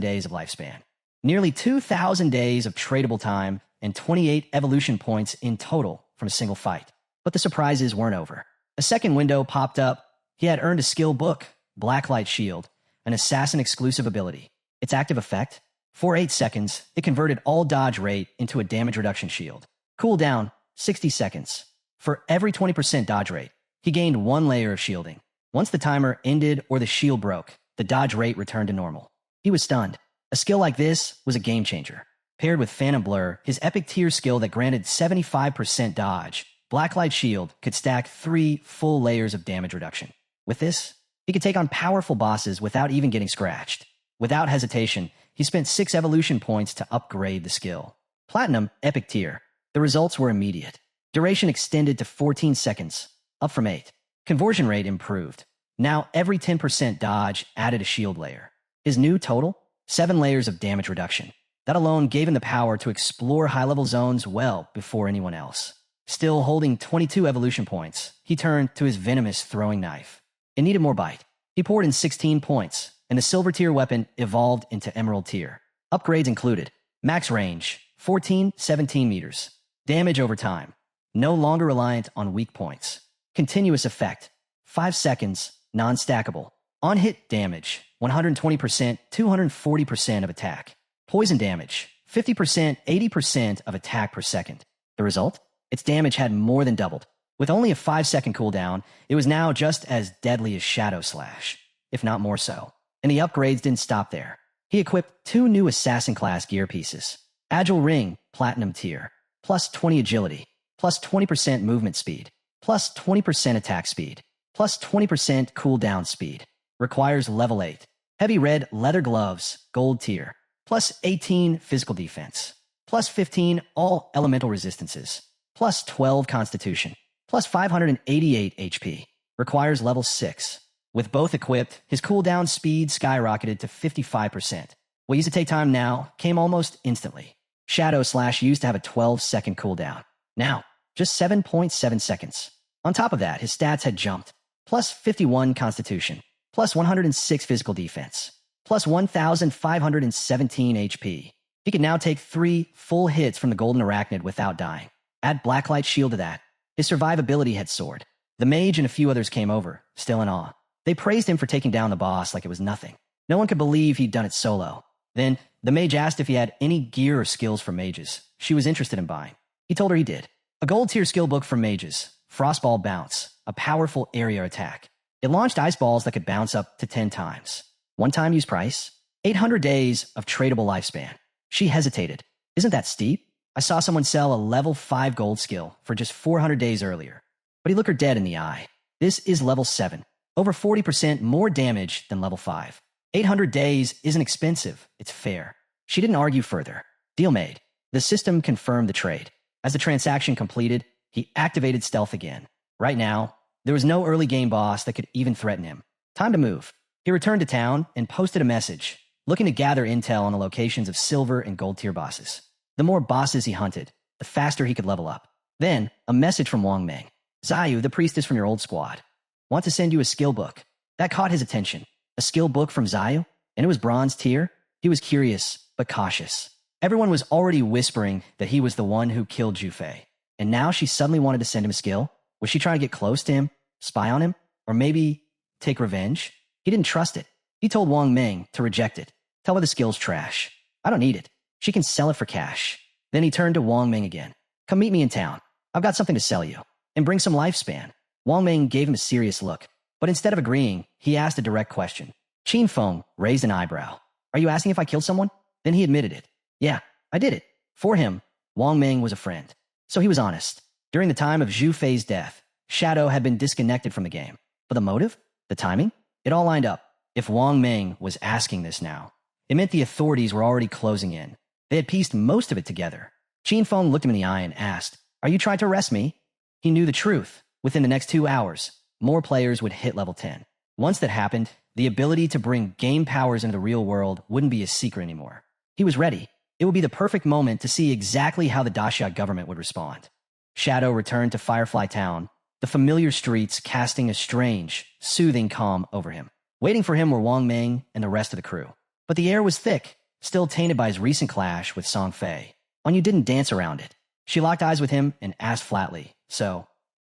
days of lifespan. Nearly 2,000 days of tradable time and 28 evolution points in total from a single fight. But the surprises weren't over. A second window popped up. He had earned a skill book, Blacklight Shield, an assassin-exclusive ability. Its active effect? For 8 seconds, it converted all dodge rate into a damage reduction shield. Cooldown, 60 seconds. For every 20% dodge rate, he gained 1 layer of shielding. Once the timer ended or the shield broke, the dodge rate returned to normal. He was stunned. A skill like this was a game changer. Paired with Phantom Blur, his epic tier skill that granted 75% dodge, Blacklight Shield could stack 3 full layers of damage reduction. With this, he could take on powerful bosses without even getting scratched. Without hesitation, he spent 6 evolution points to upgrade the skill. Platinum, epic tier. The results were immediate. Duration extended to 14 seconds, up from 8. Conversion rate improved. Now every 10% dodge added a shield layer. His new total? 7 layers of damage reduction. That alone gave him the power to explore high-level zones well before anyone else. Still holding 22 evolution points, he turned to his venomous throwing knife. It needed more bite. He poured in 16 points, and the silver tier weapon evolved into emerald tier. Upgrades included max range, 17 meters. Damage over time, no longer reliant on weak points. Continuous effect, 5 seconds, non-stackable. On-hit damage, 120%, 240% of attack. Poison damage, 50%, 80% of attack per second. The result? Its damage had more than doubled. With only a 5-second cooldown, it was now just as deadly as Shadow Slash, if not more so. And the upgrades didn't stop there. He equipped 2 new assassin-class gear pieces. Agile Ring, Platinum tier, plus 20 agility, plus 20% movement speed, plus 20% attack speed, plus 20% cooldown speed. Requires level 8. Heavy red leather gloves, gold tier, plus 18 physical defense, plus 15 all elemental resistances, plus 12 constitution, plus 588 HP. Requires level 6. With both equipped, his cooldown speed skyrocketed to 55%. What used to take time now came almost instantly. Shadow Slash used to have a 12-second cooldown. Now, just 7.7 seconds. On top of that, his stats had jumped. Plus 51 constitution, plus 106 physical defense, plus 1,517 HP. He could now take 3 full hits from the golden arachnid without dying. Add Blacklight Shield to that. His survivability had soared. The mage and a few others came over, still in awe. They praised him for taking down the boss like it was nothing. No one could believe he'd done it solo. Then, the mage asked if he had any gear or skills for mages she was interested in buying. He told her he did. A gold-tier skill book for mages, Frostball Bounce, a powerful area attack. It launched ice balls that could bounce up to 10 times. One-time use price? 800 days of tradable lifespan. She hesitated. Isn't that steep? I saw someone sell a level 5 gold skill for just 400 days earlier. But he looked her dead in the eye. This is level 7. Over 40% more damage than level 5. 800 days isn't expensive. It's fair. She didn't argue further. Deal made. The system confirmed the trade. As the transaction completed, he activated stealth again. Right now, there was no early game boss that could even threaten him. Time to move. He returned to town and posted a message, looking to gather intel on the locations of silver and gold tier bosses. The more bosses he hunted, the faster he could level up. Then, a message from Wang Meng. Zayu, the priestess from your old squad. Want to send you a skill book. That caught his attention. A skill book from Zayu? And it was bronze tier? He was curious, but cautious. Everyone was already whispering that he was the one who killed Jufei. And now she suddenly wanted to send him a skill? Was she trying to get close to him? Spy on him? Or maybe take revenge? He didn't trust it. He told Wang Meng to reject it. Tell her the skill's trash. I don't need it. She can sell it for cash. Then he turned to Wang Meng again. Come meet me in town. I've got something to sell you. And bring some lifespan. Wang Meng gave him a serious look. But instead of agreeing, he asked a direct question. Qin Feng raised an eyebrow. Are you asking if I killed someone? Then he admitted it. Yeah, I did it. For him, Wang Meng was a friend. So he was honest. During the time of Zhu Fei's death, Shadow had been disconnected from the game. But the motive? The timing? It all lined up. If Wang Meng was asking this now, it meant the authorities were already closing in. They had pieced most of it together. Qin Feng looked him in the eye and asked, Are you trying to arrest me? He knew the truth. Within the next 2 hours, more players would hit level 10. Once that happened, the ability to bring game powers into the real world wouldn't be a secret anymore. He was ready. It would be the perfect moment to see exactly how the Daxia government would respond. Shadow returned to Firefly Town, the familiar streets casting a strange, soothing calm over him. Waiting for him were Wang Meng and the rest of the crew. But the air was thick, still tainted by his recent clash with Song Fei. Yu didn't dance around it. She locked eyes with him and asked flatly, So,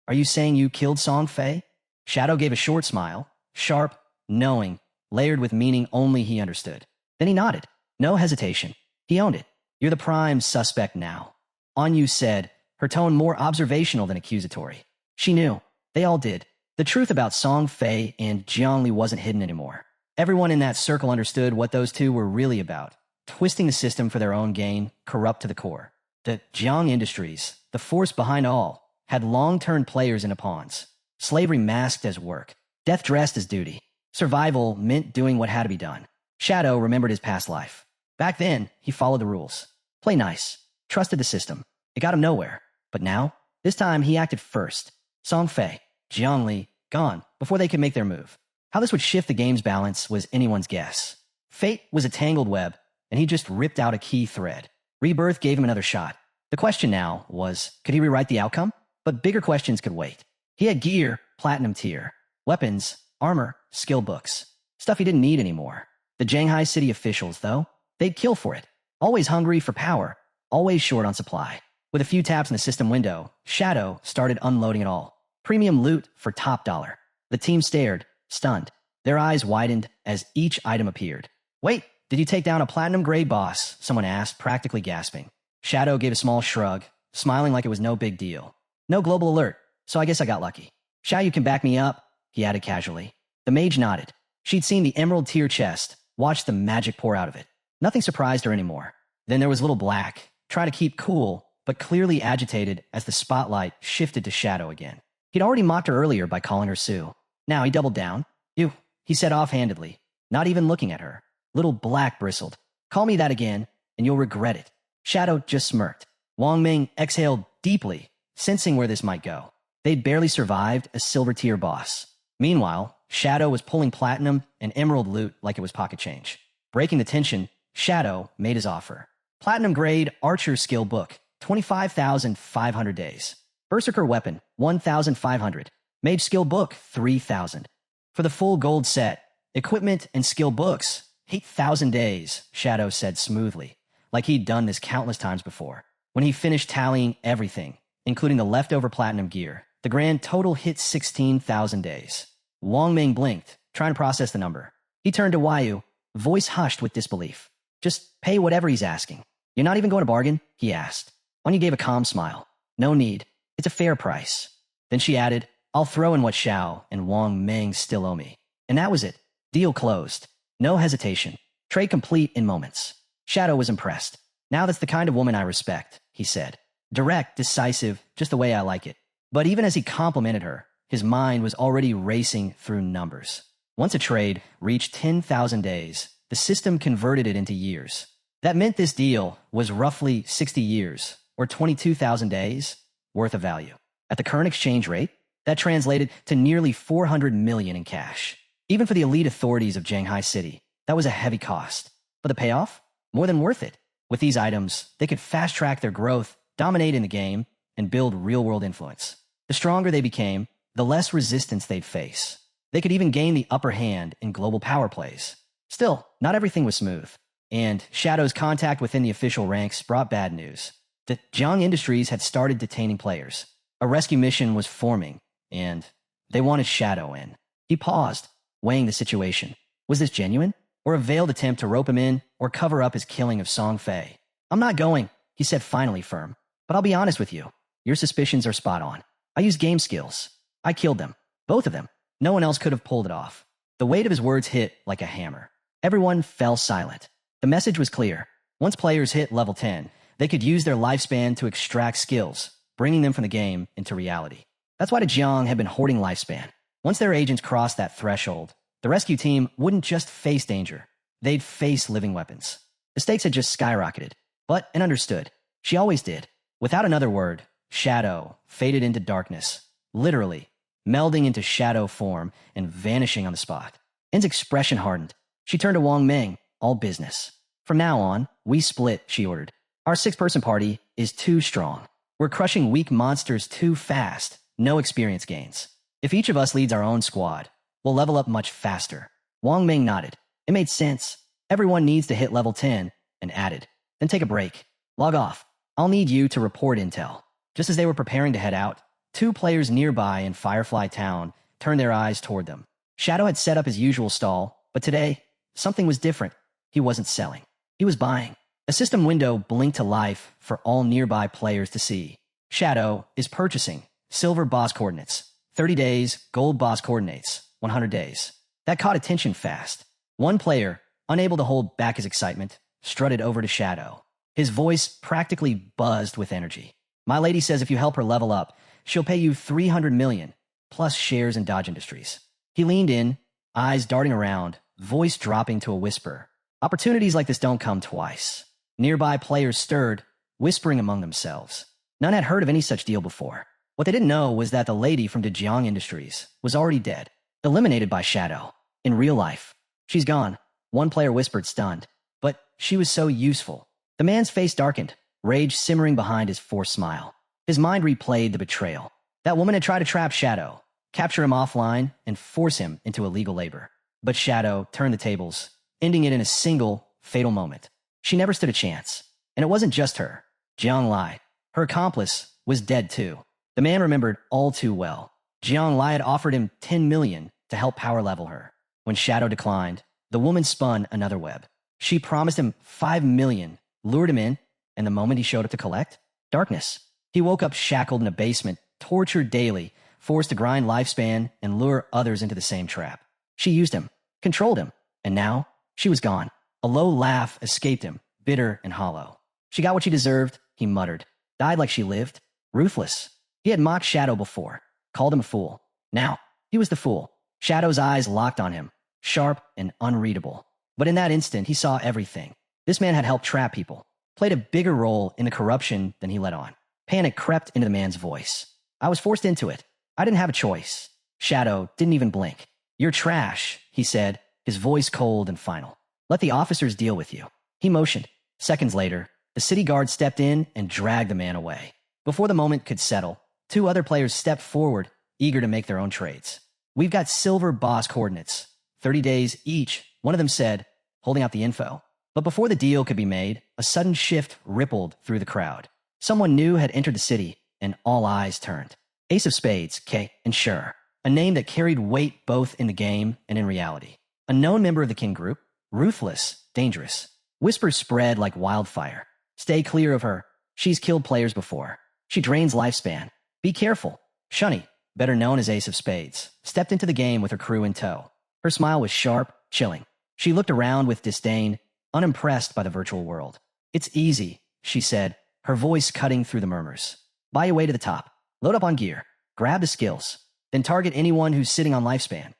are you saying you killed Song Fei? Shadow gave a short smile, sharp, knowing, layered with meaning only he understood. Then he nodded. No hesitation. He owned it. You're the prime suspect now. Yu said, her tone more observational than accusatory. She knew. They all did. The truth about Song Fei and Jiangli wasn't hidden anymore. Everyone in that circle understood what those two were really about. Twisting the system for their own gain, corrupt to the core. The Jiang Industries, the force behind all, had long turned players into pawns. Slavery masked as work. Death dressed as duty. Survival meant doing what had to be done. Shadow remembered his past life. Back then, he followed the rules. Play nice. Trusted the system. It got him nowhere. But now, this time he acted first. Song Fei, Jiangli, gone before they could make their move. How this would shift the game's balance was anyone's guess. Fate was a tangled web, and he just ripped out a key thread. Rebirth gave him another shot. The question now was, could he rewrite the outcome? But bigger questions could wait. He had gear, platinum tier, weapons, armor, skill books. Stuff he didn't need anymore. The Shanghai City officials, though, they'd kill for it. Always hungry for power, always short on supply. With a few taps in the system window, Shadow started unloading it all. Premium loot for top dollar. The team stared, stunned. Their eyes widened as each item appeared. Wait, did you take down a platinum grade boss? Someone asked, practically gasping. Shadow gave a small shrug, smiling like it was no big deal. No global alert, so I guess I got lucky. Xiaoyu can back me up, he added casually. The mage nodded. She'd seen the emerald tier chest, watched the magic pour out of it. Nothing surprised her anymore. Then there was Little Black, trying to keep cool, but clearly agitated as the spotlight shifted to Shadow again. He'd already mocked her earlier by calling her Sue. Now he doubled down. You, he said offhandedly, not even looking at her. Little Black bristled. Call me that again, and you'll regret it. Shadow just smirked. Wang Ming exhaled deeply, sensing where this might go. They'd barely survived a silver-tier boss. Meanwhile, Shadow was pulling platinum and emerald loot like it was pocket change. Breaking the tension, Shadow made his offer. Platinum grade Archer skill book, 25,500 days. Berserker weapon, 1,500. Mage skill book, 3,000. For the full gold set, equipment and skill books, 8,000 days, Shadow said smoothly, like he'd done this countless times before. When he finished tallying everything, including the leftover platinum gear, the grand total hit 16,000 days. Wang Ming blinked, trying to process the number. He turned to Waiyu, voice hushed with disbelief. Just pay whatever he's asking. You're not even going to bargain? He asked. Wanyu gave a calm smile. No need. It's a fair price. Then she added, I'll throw in what Xiao and Wang Ming still owe me. And that was it. Deal closed. No hesitation. Trade complete in moments. Shadow was impressed. Now that's the kind of woman I respect, he said. Direct, decisive, just the way I like it. But even as he complimented her, his mind was already racing through numbers. Once a trade reached 10,000 days, the system converted it into years. That meant this deal was roughly 60 years, or 22,000 days, worth of value. At the current exchange rate, that translated to nearly 400 million in cash. Even for the elite authorities of Shanghai City, that was a heavy cost. But the payoff? More than worth it. With these items, they could fast-track their growth, dominate in the game, and build real-world influence. The stronger they became, the less resistance they'd face. They could even gain the upper hand in global power plays. Still, not everything was smooth. And Shadow's contact within the official ranks brought bad news. The Jiang Industries had started detaining players. A rescue mission was forming, and they wanted Shadow in. He paused, weighing the situation. Was this genuine? Or a veiled attempt to rope him in or cover up his killing of Song Fei? I'm not going, he said finally firm. But I'll be honest with you. Your suspicions are spot on. I used game skills. I killed them. Both of them. No one else could have pulled it off. The weight of his words hit like a hammer. Everyone fell silent. The message was clear. Once players hit level 10, they could use their lifespan to extract skills, bringing them from the game into reality. That's why the Jiang had been hoarding lifespan. Once their agents crossed that threshold, the rescue team wouldn't just face danger. They'd face living weapons. The stakes had just skyrocketed. But, and understood, she always did. Without another word, Shadow faded into darkness, literally, melding into shadow form and vanishing on the spot. En's expression hardened. She turned to Wang Ming, all business. From now on, we split, she ordered. Our 6-person party is too strong. We're crushing weak monsters too fast. No experience gains. If each of us leads our own squad, we'll level up much faster. Wang Ming nodded. It made sense. Everyone needs to hit level 10, and added. Then take a break. Log off. I'll need you to report intel. Just as they were preparing to head out, 2 players nearby in Firefly Town turned their eyes toward them. Shadow had set up his usual stall, but today, something was different. He wasn't selling. He was buying. A system window blinked to life for all nearby players to see. Shadow is purchasing silver boss coordinates, 30 days, gold boss coordinates, 100 days. That caught attention fast. One player, unable to hold back his excitement, strutted over to Shadow. His voice practically buzzed with energy. My lady says if you help her level up, she'll pay you 300 million, plus shares in Dodge Industries. He leaned in, eyes darting around, voice dropping to a whisper. Opportunities like this don't come twice. Nearby players stirred, whispering among themselves. None had heard of any such deal before. What they didn't know was that the lady from Jiang Industries was already dead, eliminated by Shadow. In real life. She's gone, one player whispered stunned. But she was so useful. The man's face darkened, rage simmering behind his forced smile. His mind replayed the betrayal. That woman had tried to trap Shadow, capture him offline, and force him into illegal labor. But Shadow turned the tables, ending it in a single, fatal moment. She never stood a chance. And it wasn't just her. Jiang Lai, her accomplice, was dead too. The man remembered all too well. Jiang Lai had offered him 10 million to help power level her. When Shadow declined, the woman spun another web. She promised him 5 million, lured him in, and the moment he showed up to collect, darkness. He woke up shackled in a basement, tortured daily, forced to grind lifespan and lure others into the same trap. She used him, controlled him, and now she was gone. A low laugh escaped him, bitter and hollow. She got what she deserved, he muttered. Died like she lived. Ruthless. He had mocked Shadow before, called him a fool. Now, he was the fool. Shadow's eyes locked on him, sharp and unreadable. But in that instant, he saw everything. This man had helped trap people, played a bigger role in the corruption than he let on. Panic crept into the man's voice. I was forced into it. I didn't have a choice. Shadow didn't even blink. You're trash, he said, his voice cold and final. Let the officers deal with you. He motioned. Seconds later, the city guard stepped in and dragged the man away. Before the moment could settle, 2 other players stepped forward, eager to make their own trades. We've got silver boss coordinates. 30 days each, one of them said, holding out the info. But before the deal could be made, a sudden shift rippled through the crowd. Someone new had entered the city, and all eyes turned. Ace of Spades, K, and Sure, a name that carried weight both in the game and in reality. A known member of the King group, ruthless, dangerous. Whispers spread like wildfire. Stay clear of her. She's killed players before. She drains lifespan. Be careful. Shunny, better known as Ace of Spades, stepped into the game with her crew in tow. Her smile was sharp, chilling. She looked around with disdain, unimpressed by the virtual world. It's easy, she said, her voice cutting through the murmurs. Buy your way to the top. Load up on gear. Grab the skills. Then target anyone who's sitting on lifespan.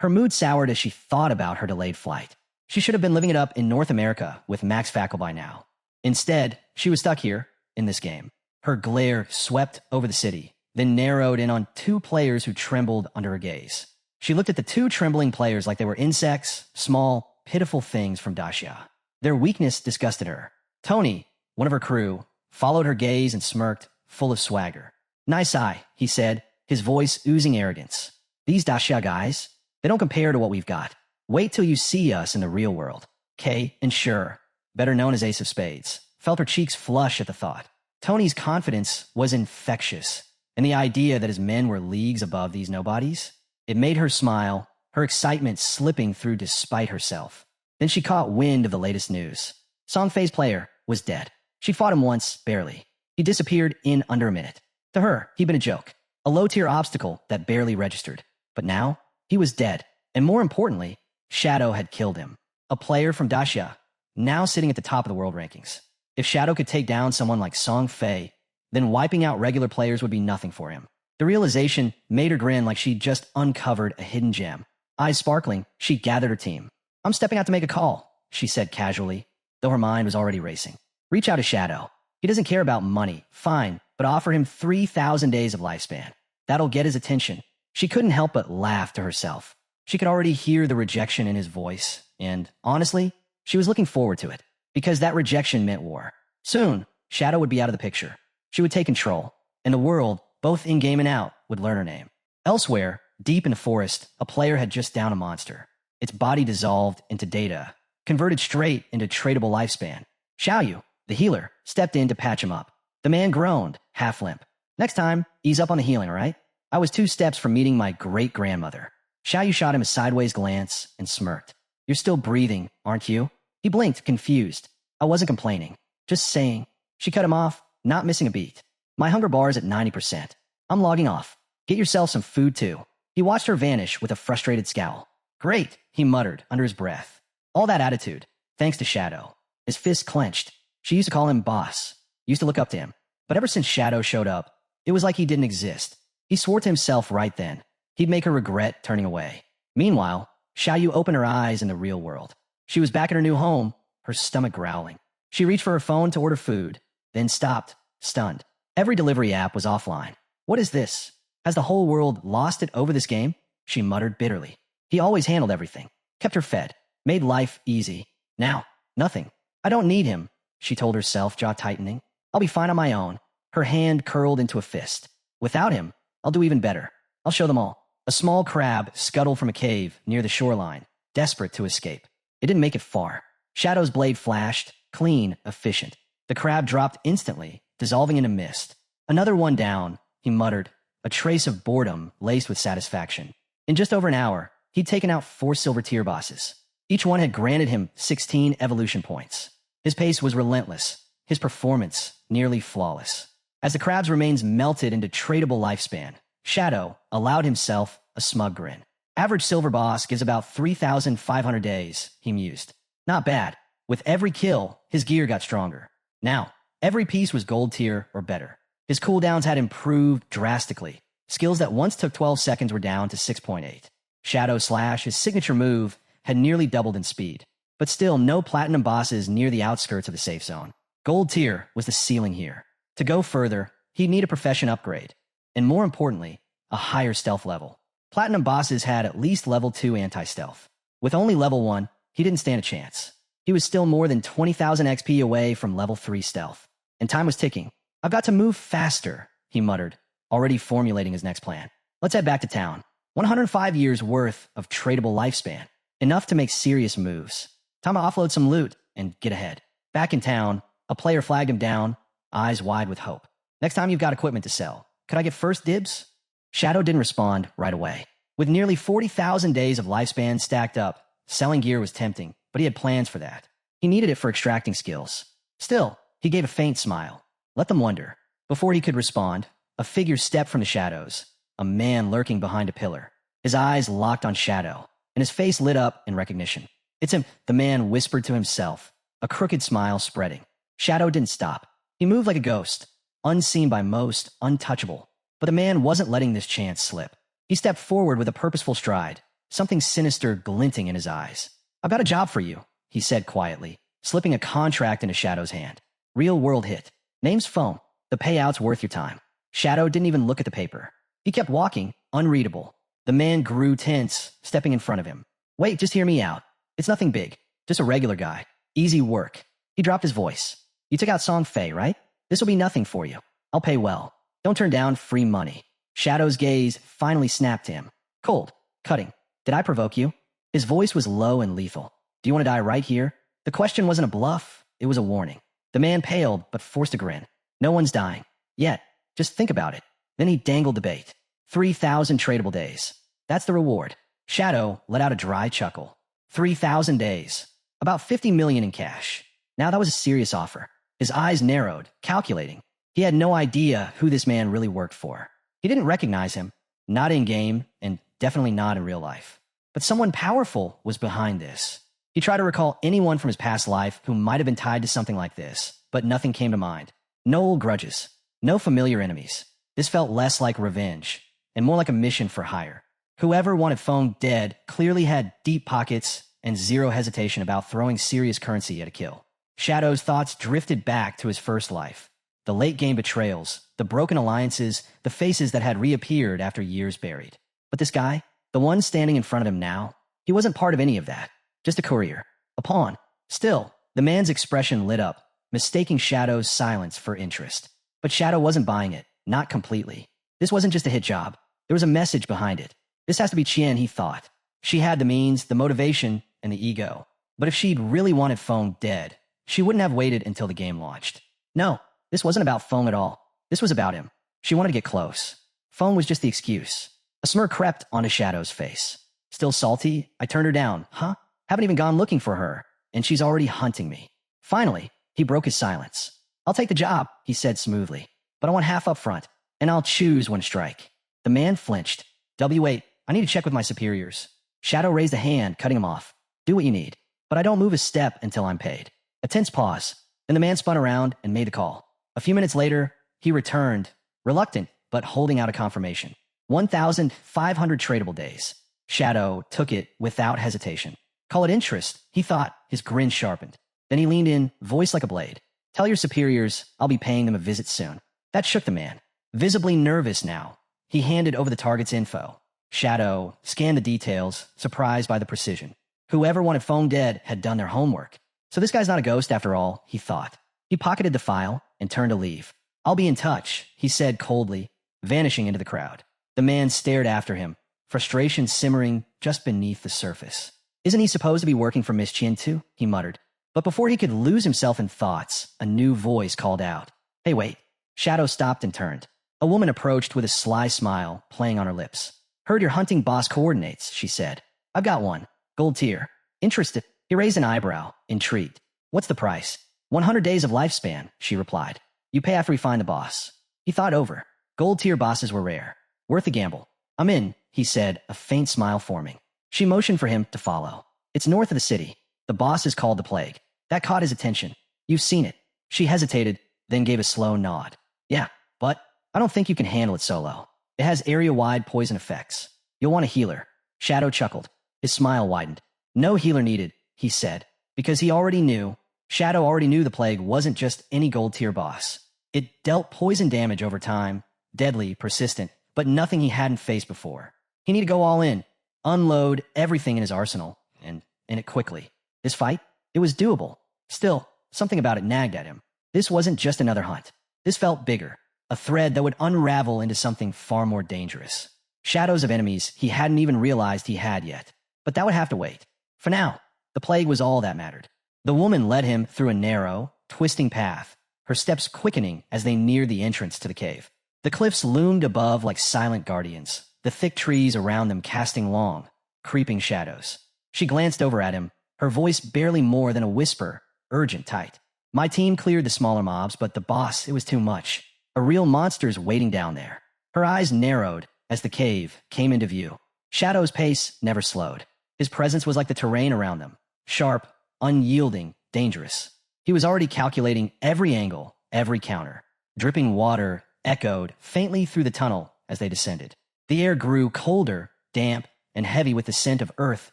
Her mood soured as she thought about her delayed flight. She should have been living it up in North America with Max Fackle by now. Instead, she was stuck here, in this game. Her glare swept over the city, then narrowed in on 2 players who trembled under her gaze. She looked at the 2 trembling players like they were insects, small, pitiful things from Dacia. Their weakness disgusted her. Tony, one of her crew, followed her gaze and smirked, full of swagger. Nice eye, he said, his voice oozing arrogance. These Dacia guys, they don't compare to what we've got. Wait till you see us in the real world. Kay and Sure, better known as Ace of Spades, felt her cheeks flush at the thought. Tony's confidence was infectious, and the idea that his men were leagues above these nobodies, it made her smile, her excitement slipping through despite herself. Then she caught wind of the latest news. Songfei's player was dead. She fought him once, barely. He disappeared in under a minute. To her, he'd been a joke, a low-tier obstacle that barely registered. But now, he was dead, and more importantly, Shadow had killed him. A player from Dacia, now sitting at the top of the world rankings. If Shadow could take down someone like Songfei, then wiping out regular players would be nothing for him. The realization made her grin like she'd just uncovered a hidden gem. Eyes sparkling, she gathered her team. I'm stepping out to make a call, she said casually, though her mind was already racing. Reach out to Shadow. He doesn't care about money, fine, but offer him 3,000 days of lifespan. That'll get his attention. She couldn't help but laugh to herself. She could already hear the rejection in his voice, and honestly, she was looking forward to it, because that rejection meant war. Soon, Shadow would be out of the picture. She would take control, and the world, both in-game and out, would learn her name. Elsewhere, deep in the forest, a player had just downed a monster. Its body dissolved into data, converted straight into tradable lifespan. Xiaoyu, the healer, stepped in to patch him up. The man groaned, half limp. Next time, ease up on the healing, all right? I was 2 steps from meeting my great-grandmother. Xiaoyu shot him a sideways glance and smirked. You're still breathing, aren't you? He blinked, confused. I wasn't complaining. Just saying. She cut him off, not missing a beat. My hunger bar is at 90%. I'm logging off. Get yourself some food, too. He watched her vanish with a frustrated scowl. Great, he muttered under his breath. All that attitude, thanks to Shadow. His fist clenched. She used to call him boss. Used to look up to him. But ever since Shadow showed up, it was like he didn't exist. He swore to himself right then. He'd make her regret turning away. Meanwhile, Xiaoyu opened her eyes in the real world. She was back in her new home, her stomach growling. She reached for her phone to order food, then stopped, stunned. Every delivery app was offline. What is this? Has the whole world lost it over this game? She muttered bitterly. He always handled everything, kept her fed, made life easy. Now, nothing. I don't need him, she told herself, jaw tightening. I'll be fine on my own. Her hand curled into a fist. Without him, I'll do even better. I'll show them all. A small crab scuttled from a cave near the shoreline, desperate to escape. It didn't make it far. Shadow's blade flashed, clean, efficient. The crab dropped instantly, dissolving into mist. Another one down, he muttered, a trace of boredom laced with satisfaction. In just over an hour, he'd taken out 4 silver tier bosses. Each one had granted him 16 evolution points. His pace was relentless, his performance nearly flawless. As the crab's remains melted into tradable lifespan, Shadow allowed himself a smug grin. Average silver boss gives about 3,500 days, he mused. Not bad. With every kill, his gear got stronger. Now, every piece was gold tier or better. His cooldowns had improved drastically. Skills that once took 12 seconds were down to 6.8. Shadow Slash, his signature move, had nearly doubled in speed. But still, no platinum bosses near the outskirts of the safe zone. Gold tier was the ceiling here. To go further, He'd need a profession upgrade. And more importantly, a higher stealth level. Platinum bosses had at least level 2 anti-stealth. With only level 1, he didn't stand a chance. He was still more than 20,000 XP away from level 3 stealth. And time was ticking. "I've got to move faster," he muttered, already formulating his next plan. "Let's head back to town. 105 years worth of tradable lifespan. Enough to make serious moves. Time to offload some loot and get ahead." Back in town, a player flagged him down, eyes wide with hope. "Next time you've got equipment to sell, could I get first dibs?" Shadow didn't respond right away. With nearly 40,000 days of lifespan stacked up, selling gear was tempting, but he had plans for that. He needed it for extracting skills. Still, he gave a faint smile. Let them wonder. Before he could respond, a figure stepped from the shadows, a man lurking behind a pillar. His eyes locked on Shadow, and his face lit up in recognition. "It's him," the man whispered to himself, a crooked smile spreading. Shadow didn't stop. He moved like a ghost, unseen by most, untouchable. But the man wasn't letting this chance slip. He stepped forward with a purposeful stride, something sinister glinting in his eyes. "I've got a job for you," he said quietly, slipping a contract into Shadow's hand. "Real-world hit. Name's Foam. The payout's worth your time." Shadow didn't even look at the paper. He kept walking, unreadable. The man grew tense, stepping in front of him. "Wait, just hear me out. It's nothing big. Just a regular guy. Easy work." He dropped his voice. "You took out Song Fei, right? This will be nothing for you. I'll pay well. Don't turn down free money." Shadow's gaze finally snapped to him. "Cold. Cutting. Did I provoke you?" His voice was low and lethal. "Do you want to die right here?" The question wasn't a bluff. It was a warning. The man paled, but forced a grin. "No one's dying. Yet. Just think about it." Then he dangled the bait. 3,000 tradable days. That's the reward. Shadow let out a dry chuckle. 3,000 days. About 50 million in cash. Now that was a serious offer. His eyes narrowed, calculating. He had no idea who this man really worked for. He didn't recognize him, not in-game, and definitely not in real life. But someone powerful was behind this. He tried to recall anyone from his past life who might have been tied to something like this, but nothing came to mind. No old grudges. No familiar enemies. This felt less like revenge, and more like a mission for hire. Whoever wanted Fong dead clearly had deep pockets and zero hesitation about throwing serious currency at a kill. Shadow's thoughts drifted back to his first life. The late-game betrayals, the broken alliances, the faces that had reappeared after years buried. But this guy, the one standing in front of him now, he wasn't part of any of that. Just a courier. A pawn. Still, the man's expression lit up, mistaking Shadow's silence for interest. But Shadow wasn't buying it, not completely. This wasn't just a hit job. There was a message behind it. This has to be Chien, he thought. She had the means, the motivation, and the ego. But if she'd really wanted Fong dead, she wouldn't have waited until the game launched. No, this wasn't about Fong at all. This was about him. She wanted to get close. Fong was just the excuse. A smirk crept onto Shadow's face. "Still salty? I turned her down, huh? Haven't even gone looking for her, and she's already hunting me." Finally, he broke his silence. "I'll take the job," he said smoothly, "but I want half up front, and I'll choose when to strike." The man flinched. "Wait, I need to check with my superiors." Shadow raised a hand, cutting him off. "Do what you need, but I don't move a step until I'm paid." A tense pause. Then the man spun around and made the call. A few minutes later, he returned, reluctant, but holding out a confirmation. 1,500 tradable days. Shadow took it without hesitation. Call it interest, he thought, his grin sharpened. Then he leaned in, voice like a blade. "Tell your superiors I'll be paying them a visit soon." That shook the man. Visibly nervous now, he handed over the target's info. Shadow scanned the details, surprised by the precision. Whoever wanted Fong dead had done their homework. So this guy's not a ghost after all, he thought. He pocketed the file and turned to leave. "I'll be in touch," he said coldly, vanishing into the crowd. The man stared after him, frustration simmering just beneath the surface. "Isn't he supposed to be working for Miss Chien too?" he muttered. But before he could lose himself in thoughts, a new voice called out. "Hey, wait." Shadow stopped and turned. A woman approached with a sly smile playing on her lips. "Heard you're hunting boss coordinates," she said. "I've got one. Gold tier. Interested?" He raised an eyebrow, intrigued. "What's the price?" 100 days of lifespan, she replied. "You pay after we find the boss." He thought over. Gold tier bosses were rare. Worth a gamble. "I'm in," he said, a faint smile forming. She motioned for him to follow. "It's north of the city. The boss is called the Plague." That caught his attention. "You've seen it." She hesitated, then gave a slow nod. "Yeah, but I don't think you can handle it solo. It has area-wide poison effects. You'll want a healer." Shadow chuckled. His smile widened. "No healer needed," he said, because he already knew. Shadow already knew the Plague wasn't just any gold tier boss. It dealt poison damage over time, deadly, persistent, but nothing he hadn't faced before. He needed to go all in, unload everything in his arsenal, and it quickly. This fight, it was doable. Still, something about it nagged at him. This wasn't just another hunt. This felt bigger, a thread that would unravel into something far more dangerous. Shadows of enemies he hadn't even realized he had yet. But that would have to wait. For now, the plague was all that mattered. The woman led him through a narrow, twisting path, her steps quickening as they neared the entrance to the cave. The cliffs loomed above like silent guardians, the thick trees around them casting long, creeping shadows. She glanced over at him, her voice barely more than a whisper, urgent tight. My team cleared the smaller mobs, but the boss, it was too much. A real monster's waiting down there. Her eyes narrowed as the cave came into view. Shadow's pace never slowed. His presence was like the terrain around them. Sharp, unyielding, dangerous. He was already calculating every angle, every counter. Dripping water echoed faintly through the tunnel as they descended. The air grew colder, damp, and heavy with the scent of earth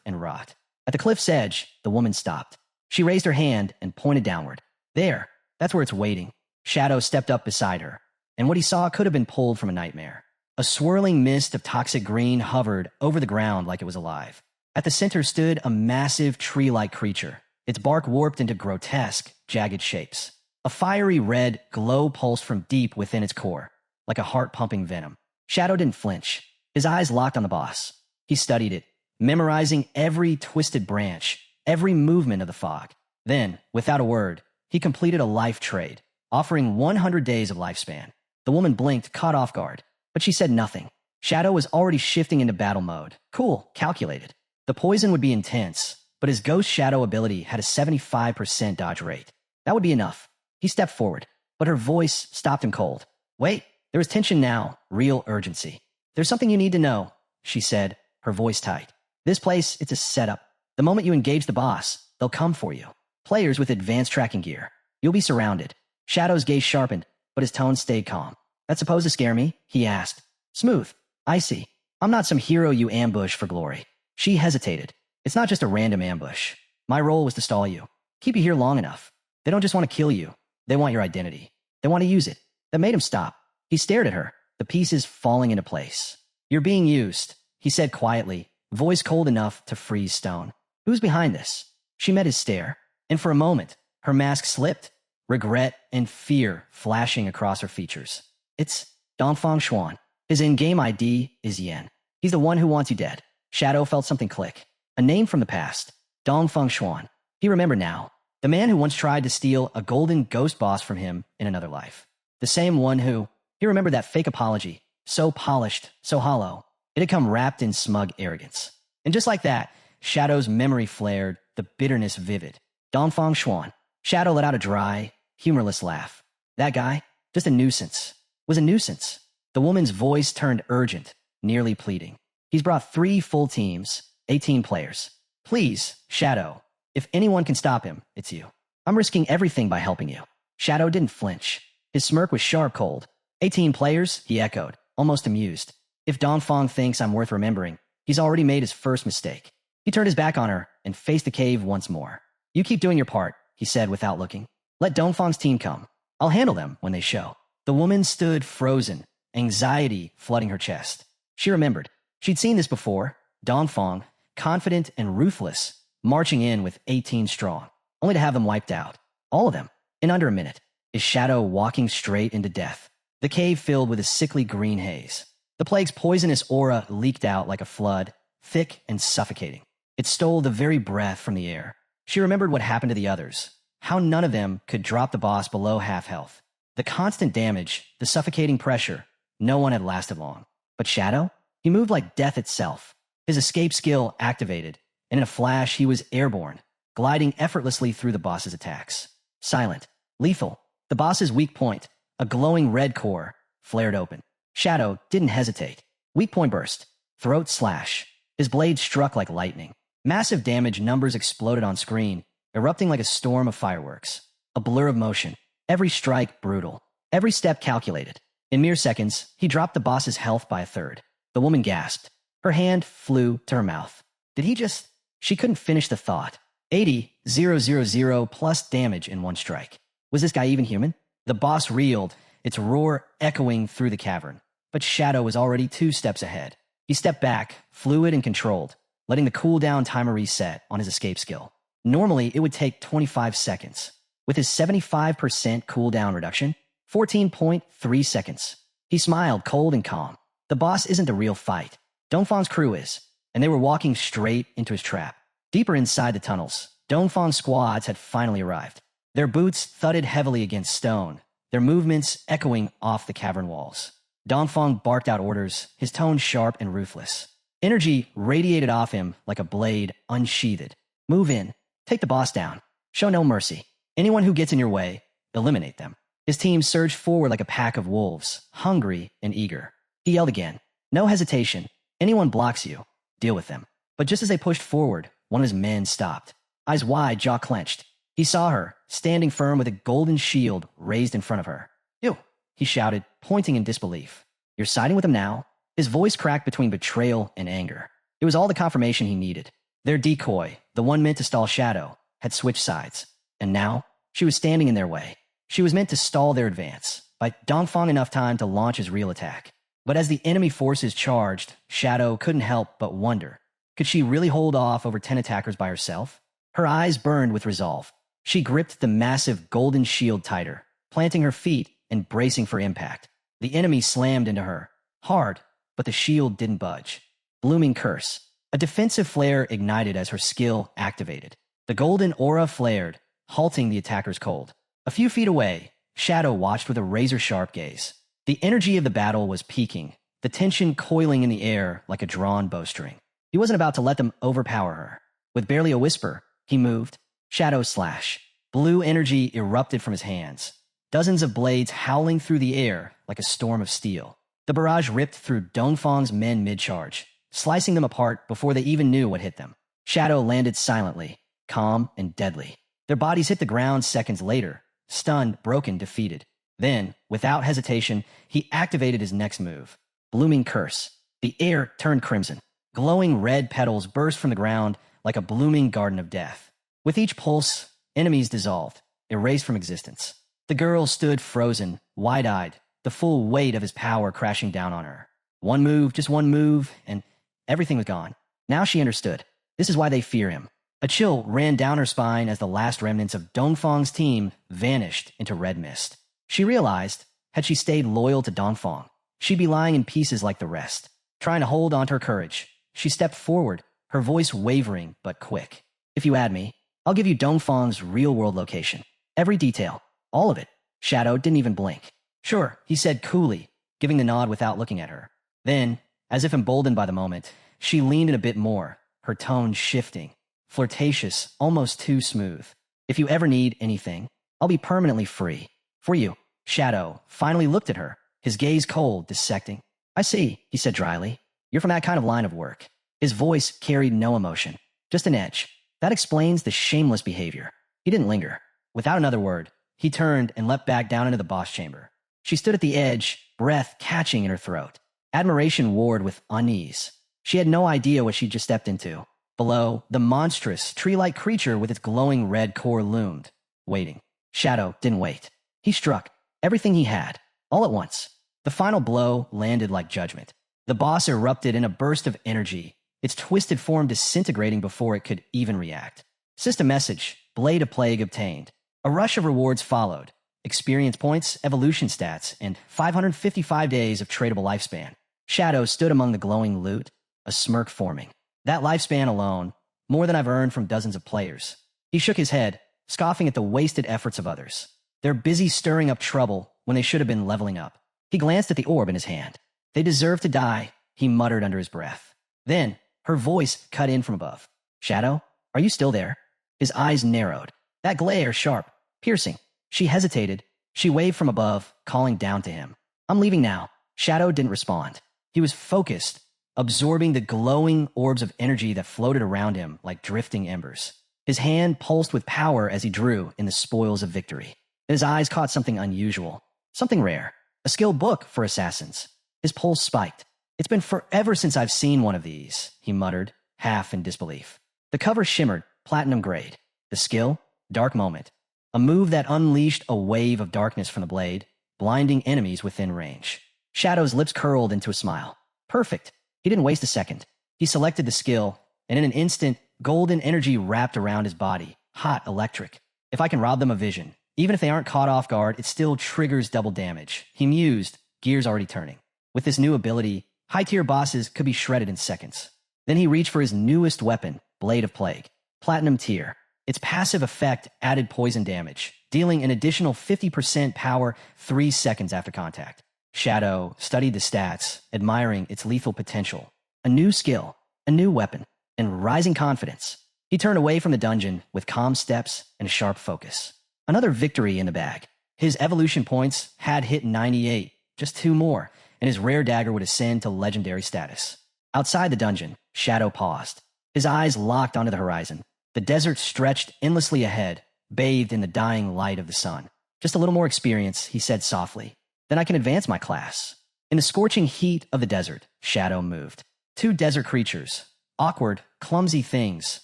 and rot. At the cliff's edge, the woman stopped. She raised her hand and pointed downward. There, that's where it's waiting. Shadow stepped up beside her, and what he saw could have been pulled from a nightmare. A swirling mist of toxic green hovered over the ground like it was alive. At the center stood a massive tree-like creature, its bark warped into grotesque, jagged shapes. A fiery red glow pulsed from deep within its core, like a heart-pumping venom. Shadow didn't flinch. His eyes locked on the boss. He studied it, memorizing every twisted branch, every movement of the fog. Then, without a word, he completed a life trade, offering 100 days of lifespan. The woman blinked, caught off guard, but she said nothing. Shadow was already shifting into battle mode. Cool, calculated. The poison would be intense, but his ghost shadow ability had a 75% dodge rate. That would be enough. He stepped forward, but her voice stopped him cold. Wait, there was tension now, real urgency. There's something you need to know, she said, her voice tight. This place, it's a setup. The moment you engage the boss, they'll come for you. Players with advanced tracking gear. You'll be surrounded. Shadow's gaze sharpened, but his tone stayed calm. That's supposed to scare me? He asked. Smooth. I see. I'm not some hero you ambush for glory. She hesitated. It's not just a random ambush. My role was to stall you. Keep you here long enough. They don't just want to kill you. They want your identity. They want to use it. That made him stop. He stared at her, the pieces falling into place. You're being used, he said quietly, voice cold enough to freeze stone. Who's behind this? She met his stare, and for a moment, her mask slipped, regret and fear flashing across her features. It's Dongfang Xuan. His in-game ID is Yen. He's the one who wants you dead. Shadow felt something click. A name from the past. Dongfang Xuan. He remembered now. The man who once tried to steal a golden ghost boss from him in another life. The same one who, he remembered that fake apology, so polished, so hollow. It had come wrapped in smug arrogance. And just like that, Shadow's memory flared, the bitterness vivid. Dongfang Xuan. Shadow let out a dry, humorless laugh. That guy, just a nuisance. Was a nuisance. The woman's voice turned urgent, nearly pleading. He's brought 3 full teams, 18 players. Please, Shadow, if anyone can stop him, it's you. I'm risking everything by helping you. Shadow didn't flinch. His smirk was sharp cold. 18 players, he echoed, almost amused. If Dongfang thinks I'm worth remembering, he's already made his first mistake. He turned his back on her and faced the cave once more. You keep doing your part, he said without looking. Let Dongfang's team come. I'll handle them when they show. The woman stood frozen, anxiety flooding her chest. She remembered. She'd seen this before. Dongfang, confident and ruthless, marching in with 18 strong, only to have them wiped out. All of them, in under a minute. His shadow walking straight into death. The cave filled with a sickly green haze. The plague's poisonous aura leaked out like a flood, thick and suffocating. It stole the very breath from the air. She remembered what happened to the others, how none of them could drop the boss below half health. The constant damage, the suffocating pressure, no one had lasted long. But Shadow? He moved like death itself. His escape skill activated, and in a flash he was airborne, gliding effortlessly through the boss's attacks. Silent, lethal. The boss's weak point, a glowing red core, flared open. Shadow didn't hesitate. Weak point burst. Throat slash. His blade struck like lightning. Massive damage numbers exploded on screen, erupting like a storm of fireworks. A blur of motion. Every strike brutal. Every step calculated. In mere seconds, he dropped the boss's health by a third. The woman gasped. Her hand flew to her mouth. Did he just... She couldn't finish the thought. 80,000 plus damage in one strike. Was this guy even human? The boss reeled, its roar echoing through the cavern. But Shadow was already 2 steps ahead. He stepped back, fluid and controlled, letting the cooldown timer reset on his escape skill. Normally, it would take 25 seconds. With his 75% cooldown reduction, 14.3 seconds. He smiled, cold and calm. The boss isn't the real fight. Dongfang's crew is, and they were walking straight into his trap. Deeper inside the tunnels, Dongfang's squads had finally arrived. Their boots thudded heavily against stone, their movements echoing off the cavern walls. Dongfang barked out orders, his tone sharp and ruthless. Energy radiated off him like a blade unsheathed. Move in. Take the boss down. Show no mercy. Anyone who gets in your way, eliminate them. His team surged forward like a pack of wolves, hungry and eager. He yelled again. No hesitation. Anyone blocks you, deal with them. But just as they pushed forward, one of his men stopped. Eyes wide, jaw clenched. He saw her, standing firm with a golden shield raised in front of her. You, he shouted, pointing in disbelief. You're siding with him now? His voice cracked between betrayal and anger. It was all the confirmation he needed. Their decoy, the one meant to stall Shadow, had switched sides. And now, she was standing in their way. She was meant to stall their advance, buy Dongfang enough time to launch his real attack. But as the enemy forces charged, Shadow couldn't help but wonder. Could she really hold off over 10 attackers by herself? Her eyes burned with resolve. She gripped the massive golden shield tighter, planting her feet and bracing for impact. The enemy slammed into her. Hard, but the shield didn't budge. Blooming curse. A defensive flare ignited as her skill activated. The golden aura flared, halting the attacker's cold. A few feet away, Shadow watched with a razor-sharp gaze. The energy of the battle was peaking, the tension coiling in the air like a drawn bowstring. He wasn't about to let them overpower her. With barely a whisper, he moved. Shadow slash. Blue energy erupted from his hands. Dozens of blades howling through the air like a storm of steel. The barrage ripped through Dongfang's men mid-charge, slicing them apart before they even knew what hit them. Shadow landed silently, calm and deadly. Their bodies hit the ground seconds later, stunned, broken, defeated. Then, without hesitation, he activated his next move. Blooming curse. The air turned crimson. Glowing red petals burst from the ground like a blooming garden of death. With each pulse, enemies dissolved, erased from existence. The girl stood frozen, wide-eyed, the full weight of his power crashing down on her. One move, just one move, and everything was gone. Now she understood. This is why they fear him. A chill ran down her spine as the last remnants of Dongfang's team vanished into red mist. She realized, had she stayed loyal to Dongfang, she'd be lying in pieces like the rest. Trying to hold on to her courage, she stepped forward, her voice wavering but quick. If you add me, I'll give you Dongfang's real-world location. Every detail. All of it. Shadow didn't even blink. Sure, he said coolly, giving the nod without looking at her. Then, as if emboldened by the moment, she leaned in a bit more, her tone shifting. Flirtatious, almost too smooth. If you ever need anything, I'll be permanently free. For you. Shadow finally looked at her, his gaze cold, dissecting. I see, he said dryly. You're from that kind of line of work. His voice carried no emotion, just an edge. That explains the shameless behavior. He didn't linger. Without another word, he turned and leapt back down into the boss chamber. She stood at the edge, breath catching in her throat. Admiration warred with unease. She had no idea what she'd just stepped into. Below, the monstrous, tree-like creature with its glowing red core loomed, waiting. Shadow didn't wait. He struck, everything he had, all at once. The final blow landed like judgment. The boss erupted in a burst of energy, its twisted form disintegrating before it could even react. System message, Blade of Plague obtained. A rush of rewards followed. Experience points, evolution stats, and 555 days of tradable lifespan. Shadow stood among the glowing loot, a smirk forming. That lifespan alone, more than I've earned from dozens of players. He shook his head, scoffing at the wasted efforts of others. They're busy stirring up trouble when they should have been leveling up. He glanced at the orb in his hand. They deserve to die, he muttered under his breath. Then, her voice cut in from above. Shadow, are you still there? His eyes narrowed. That glare sharp, piercing. She hesitated. She waved from above, calling down to him. I'm leaving now. Shadow didn't respond. He was focused, absorbing the glowing orbs of energy that floated around him like drifting embers. His hand pulsed with power as he drew in the spoils of victory. His eyes caught something unusual, something rare, a skill book for assassins. His pulse spiked. It's been forever since I've seen one of these, he muttered, half in disbelief. The cover shimmered, platinum grade. The skill, Dark Moment. A move that unleashed a wave of darkness from the blade, blinding enemies within range. Shadow's lips curled into a smile. Perfect. He didn't waste a second. He selected the skill, and in an instant, golden energy wrapped around his body, hot electric. If I can rob them of vision, even if they aren't caught off guard, it still triggers double damage. He mused, gears already turning. With this new ability, high-tier bosses could be shredded in seconds. Then he reached for his newest weapon, Blade of Plague, Platinum tier. Its passive effect added poison damage, dealing an additional 50% power 3 seconds after contact. Shadow studied the stats, admiring its lethal potential. A new skill, a new weapon, and rising confidence. He turned away from the dungeon with calm steps and sharp focus. Another victory in the bag. His evolution points had hit 98, just 2 more, and his rare dagger would ascend to legendary status. Outside the dungeon, Shadow paused. His eyes locked onto the horizon. The desert stretched endlessly ahead, bathed in the dying light of the sun. Just a little more experience, he said softly. Then I can advance my class. In the scorching heat of the desert, Shadow moved. 2 desert creatures, awkward, clumsy things,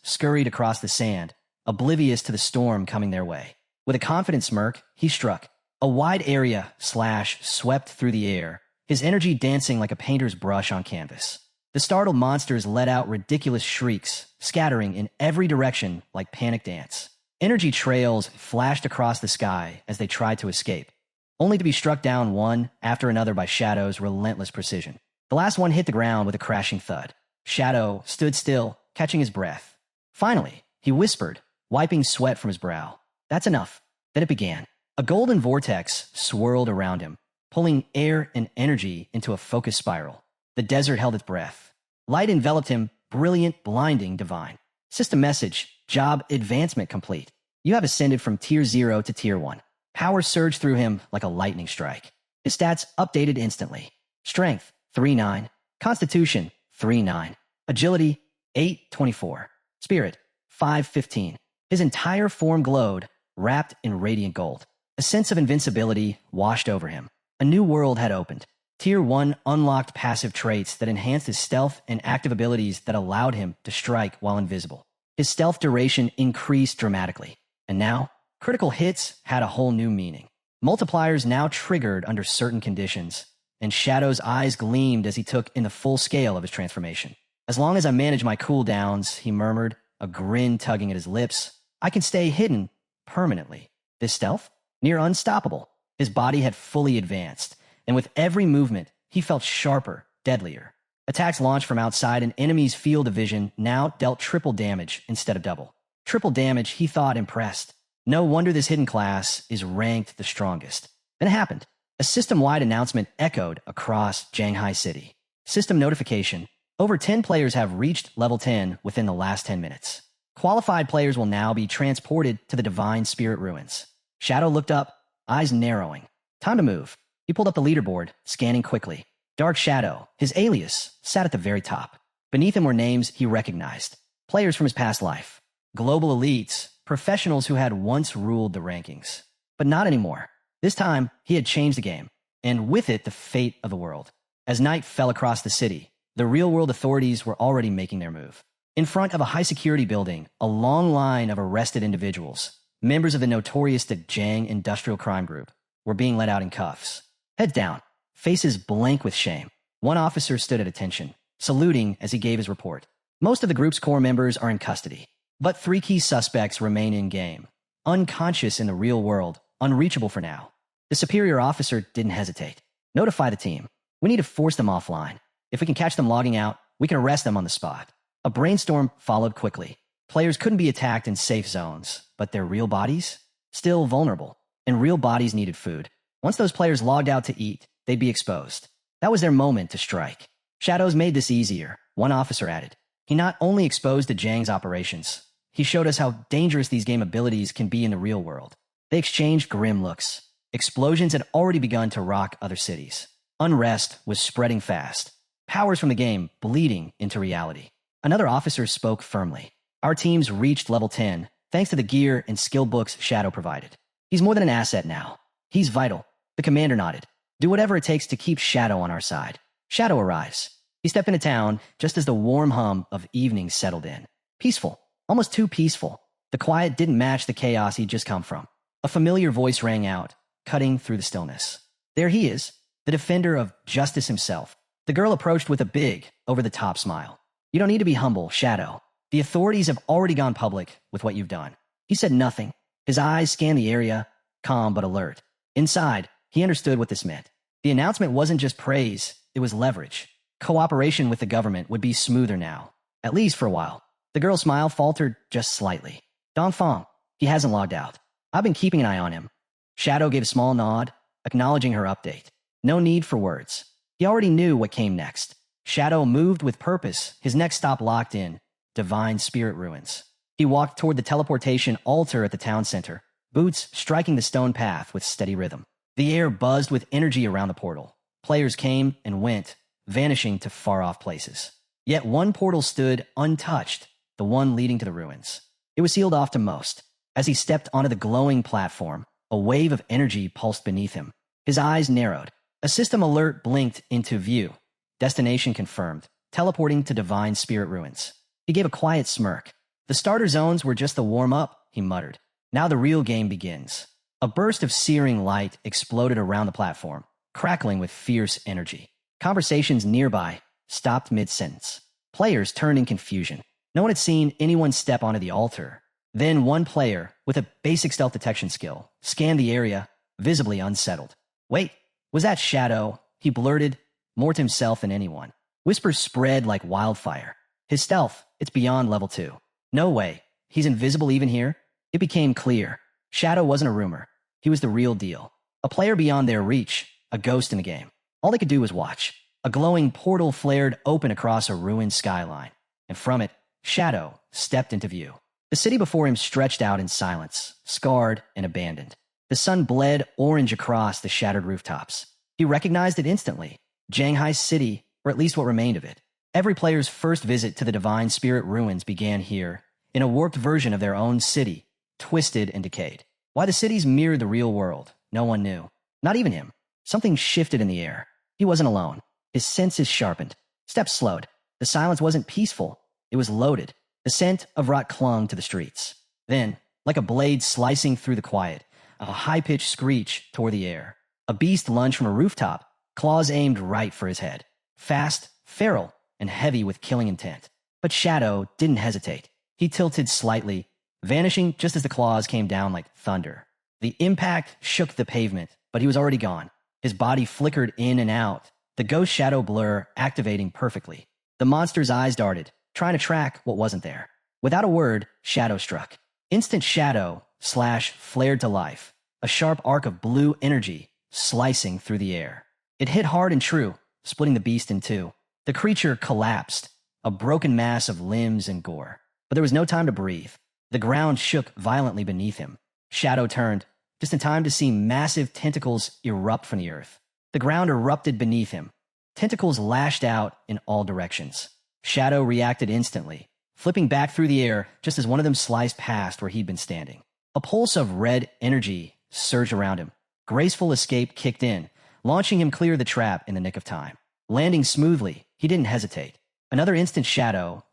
scurried across the sand, oblivious to the storm coming their way. With a confident smirk, he struck. A wide area swept through the air, his energy dancing like a painter's brush on canvas. The startled monsters let out ridiculous shrieks, scattering in every direction like panicked ants. Energy trails flashed across the sky as they tried to escape, only to be struck down one after another by Shadow's relentless precision. The last one hit the ground with a crashing thud. Shadow stood still, catching his breath. Finally, he whispered, wiping sweat from his brow. That's enough. Then it began. A golden vortex swirled around him, pulling air and energy into a focused spiral. The desert held its breath. Light enveloped him, brilliant, blinding, divine. System message, job advancement complete. You have ascended from Tier 0 to Tier 1. Power surged through him like a lightning strike. His stats updated instantly. Strength, 3-9. Constitution, 3-9. Agility, 8-24. Spirit, 5-15. His entire form glowed, wrapped in radiant gold. A sense of invincibility washed over him. A new world had opened. Tier 1 unlocked passive traits that enhanced his stealth and active abilities that allowed him to strike while invisible. His stealth duration increased dramatically. And now, critical hits had a whole new meaning. Multipliers now triggered under certain conditions, and Shadow's eyes gleamed as he took in the full scale of his transformation. As long as I manage my cooldowns, he murmured, a grin tugging at his lips, I can stay hidden permanently. This stealth? Near unstoppable. His body had fully advanced, and with every movement, he felt sharper, deadlier. Attacks launched from outside an enemy's field of vision now dealt triple damage instead of double. Triple damage, he thought, impressed. No wonder this hidden class is ranked the strongest. Then it happened. A system-wide announcement echoed across Shanghai City. System notification. Over 10 players have reached level 10 within the last 10 minutes. Qualified players will now be transported to the Divine Spirit Ruins. Shadow looked up, eyes narrowing. Time to move. He pulled up the leaderboard, scanning quickly. Dark Shadow, his alias, sat at the very top. Beneath him were names he recognized. Players from his past life. Global elites, professionals who had once ruled the rankings. But not anymore. This time, he had changed the game, and with it the fate of the world. As night fell across the city, the real-world authorities were already making their move. In front of a high-security building, a long line of arrested individuals, members of the notorious Jiang Industrial Crime Group, were being let out in cuffs. Heads down, faces blank with shame. One officer stood at attention, saluting as he gave his report. Most of the group's core members are in custody, but 3 key suspects remain in-game. Unconscious in the real world, unreachable for now. The superior officer didn't hesitate. Notify the team. We need to force them offline. If we can catch them logging out, we can arrest them on the spot. A brainstorm followed quickly. Players couldn't be attacked in safe zones, but their real bodies? Still vulnerable, and real bodies needed food. Once those players logged out to eat, they'd be exposed. That was their moment to strike. Shadows made this easier, one officer added. He not only exposed the Jiang's operations, he showed us how dangerous these game abilities can be in the real world. They exchanged grim looks. Explosions had already begun to rock other cities. Unrest was spreading fast. Powers from the game bleeding into reality. Another officer spoke firmly. Our teams reached level 10, thanks to the gear and skill books Shadow provided. He's more than an asset now. He's vital. The commander nodded. Do whatever it takes to keep Shadow on our side. Shadow arrives. He stepped into town just as the warm hum of evening settled in. Peaceful. Almost too peaceful. The quiet didn't match the chaos he'd just come from. A familiar voice rang out, cutting through the stillness. There he is, the defender of justice himself. The girl approached with a big, over-the-top smile. You don't need to be humble, Shadow. The authorities have already gone public with what you've done. He said nothing. His eyes scanned the area, calm but alert. Inside, he understood what this meant. The announcement wasn't just praise, it was leverage. Cooperation with the government would be smoother now, at least for a while. The girl's smile faltered just slightly. Dongfang, he hasn't logged out. I've been keeping an eye on him. Shadow gave a small nod, acknowledging her update. No need for words. He already knew what came next. Shadow moved with purpose, his next stop locked in, Divine Spirit Ruins. He walked toward the teleportation altar at the town center, boots striking the stone path with steady rhythm. The air buzzed with energy around the portal. Players came and went, vanishing to far-off places. Yet one portal stood untouched, the one leading to the ruins. It was sealed off to most. As he stepped onto the glowing platform, a wave of energy pulsed beneath him. His eyes narrowed. A system alert blinked into view. Destination confirmed, teleporting to Divine Spirit Ruins. He gave a quiet smirk. The starter zones were just the warm-up, he muttered. Now the real game begins. A burst of searing light exploded around the platform, crackling with fierce energy. Conversations nearby stopped mid-sentence. Players turned in confusion. No one had seen anyone step onto the altar. Then one player, with a basic stealth detection skill, scanned the area, visibly unsettled. Wait, was that Shadow? He blurted, more to himself than anyone. Whispers spread like wildfire. His stealth, it's beyond level 2. No way. He's invisible even here? It became clear. Shadow wasn't a rumor. He was the real deal. A player beyond their reach, a ghost in the game. All they could do was watch. A glowing portal flared open across a ruined skyline, and from it, Shadow stepped into view. The city before him stretched out in silence, scarred and abandoned. The sun bled orange across the shattered rooftops. He recognized it instantly. Shanghai City, or at least what remained of it. Every player's first visit to the Divine Spirit Ruins began here, in a warped version of their own city, twisted and decayed. Why the cities mirrored the real world, no one knew. Not even him. Something shifted in the air. He wasn't alone. His senses sharpened. Steps slowed. The silence wasn't peaceful. It was loaded. The scent of rot clung to the streets. Then, like a blade slicing through the quiet, a high-pitched screech tore the air. A beast lunged from a rooftop, claws aimed right for his head. Fast, feral, and heavy with killing intent. But Shadow didn't hesitate. He tilted slightly, vanishing just as the claws came down like thunder. The impact shook the pavement, but he was already gone. His body flickered in and out, the ghost shadow blur activating perfectly. The monster's eyes darted, trying to track what wasn't there. Without a word, Shadow struck. Instant shadow flared to life, a sharp arc of blue energy slicing through the air. It hit hard and true, splitting the beast in two. The creature collapsed, a broken mass of limbs and gore. But there was no time to breathe. The ground shook violently beneath him. Shadow turned, just in time to see massive tentacles erupt from the earth. The ground erupted beneath him. Tentacles lashed out in all directions. Shadow reacted instantly, flipping back through the air just as one of them sliced past where he'd been standing. A pulse of red energy surged around him. Graceful escape kicked in, launching him clear of the trap in the nick of time. Landing smoothly, he didn't hesitate. Another instant shadow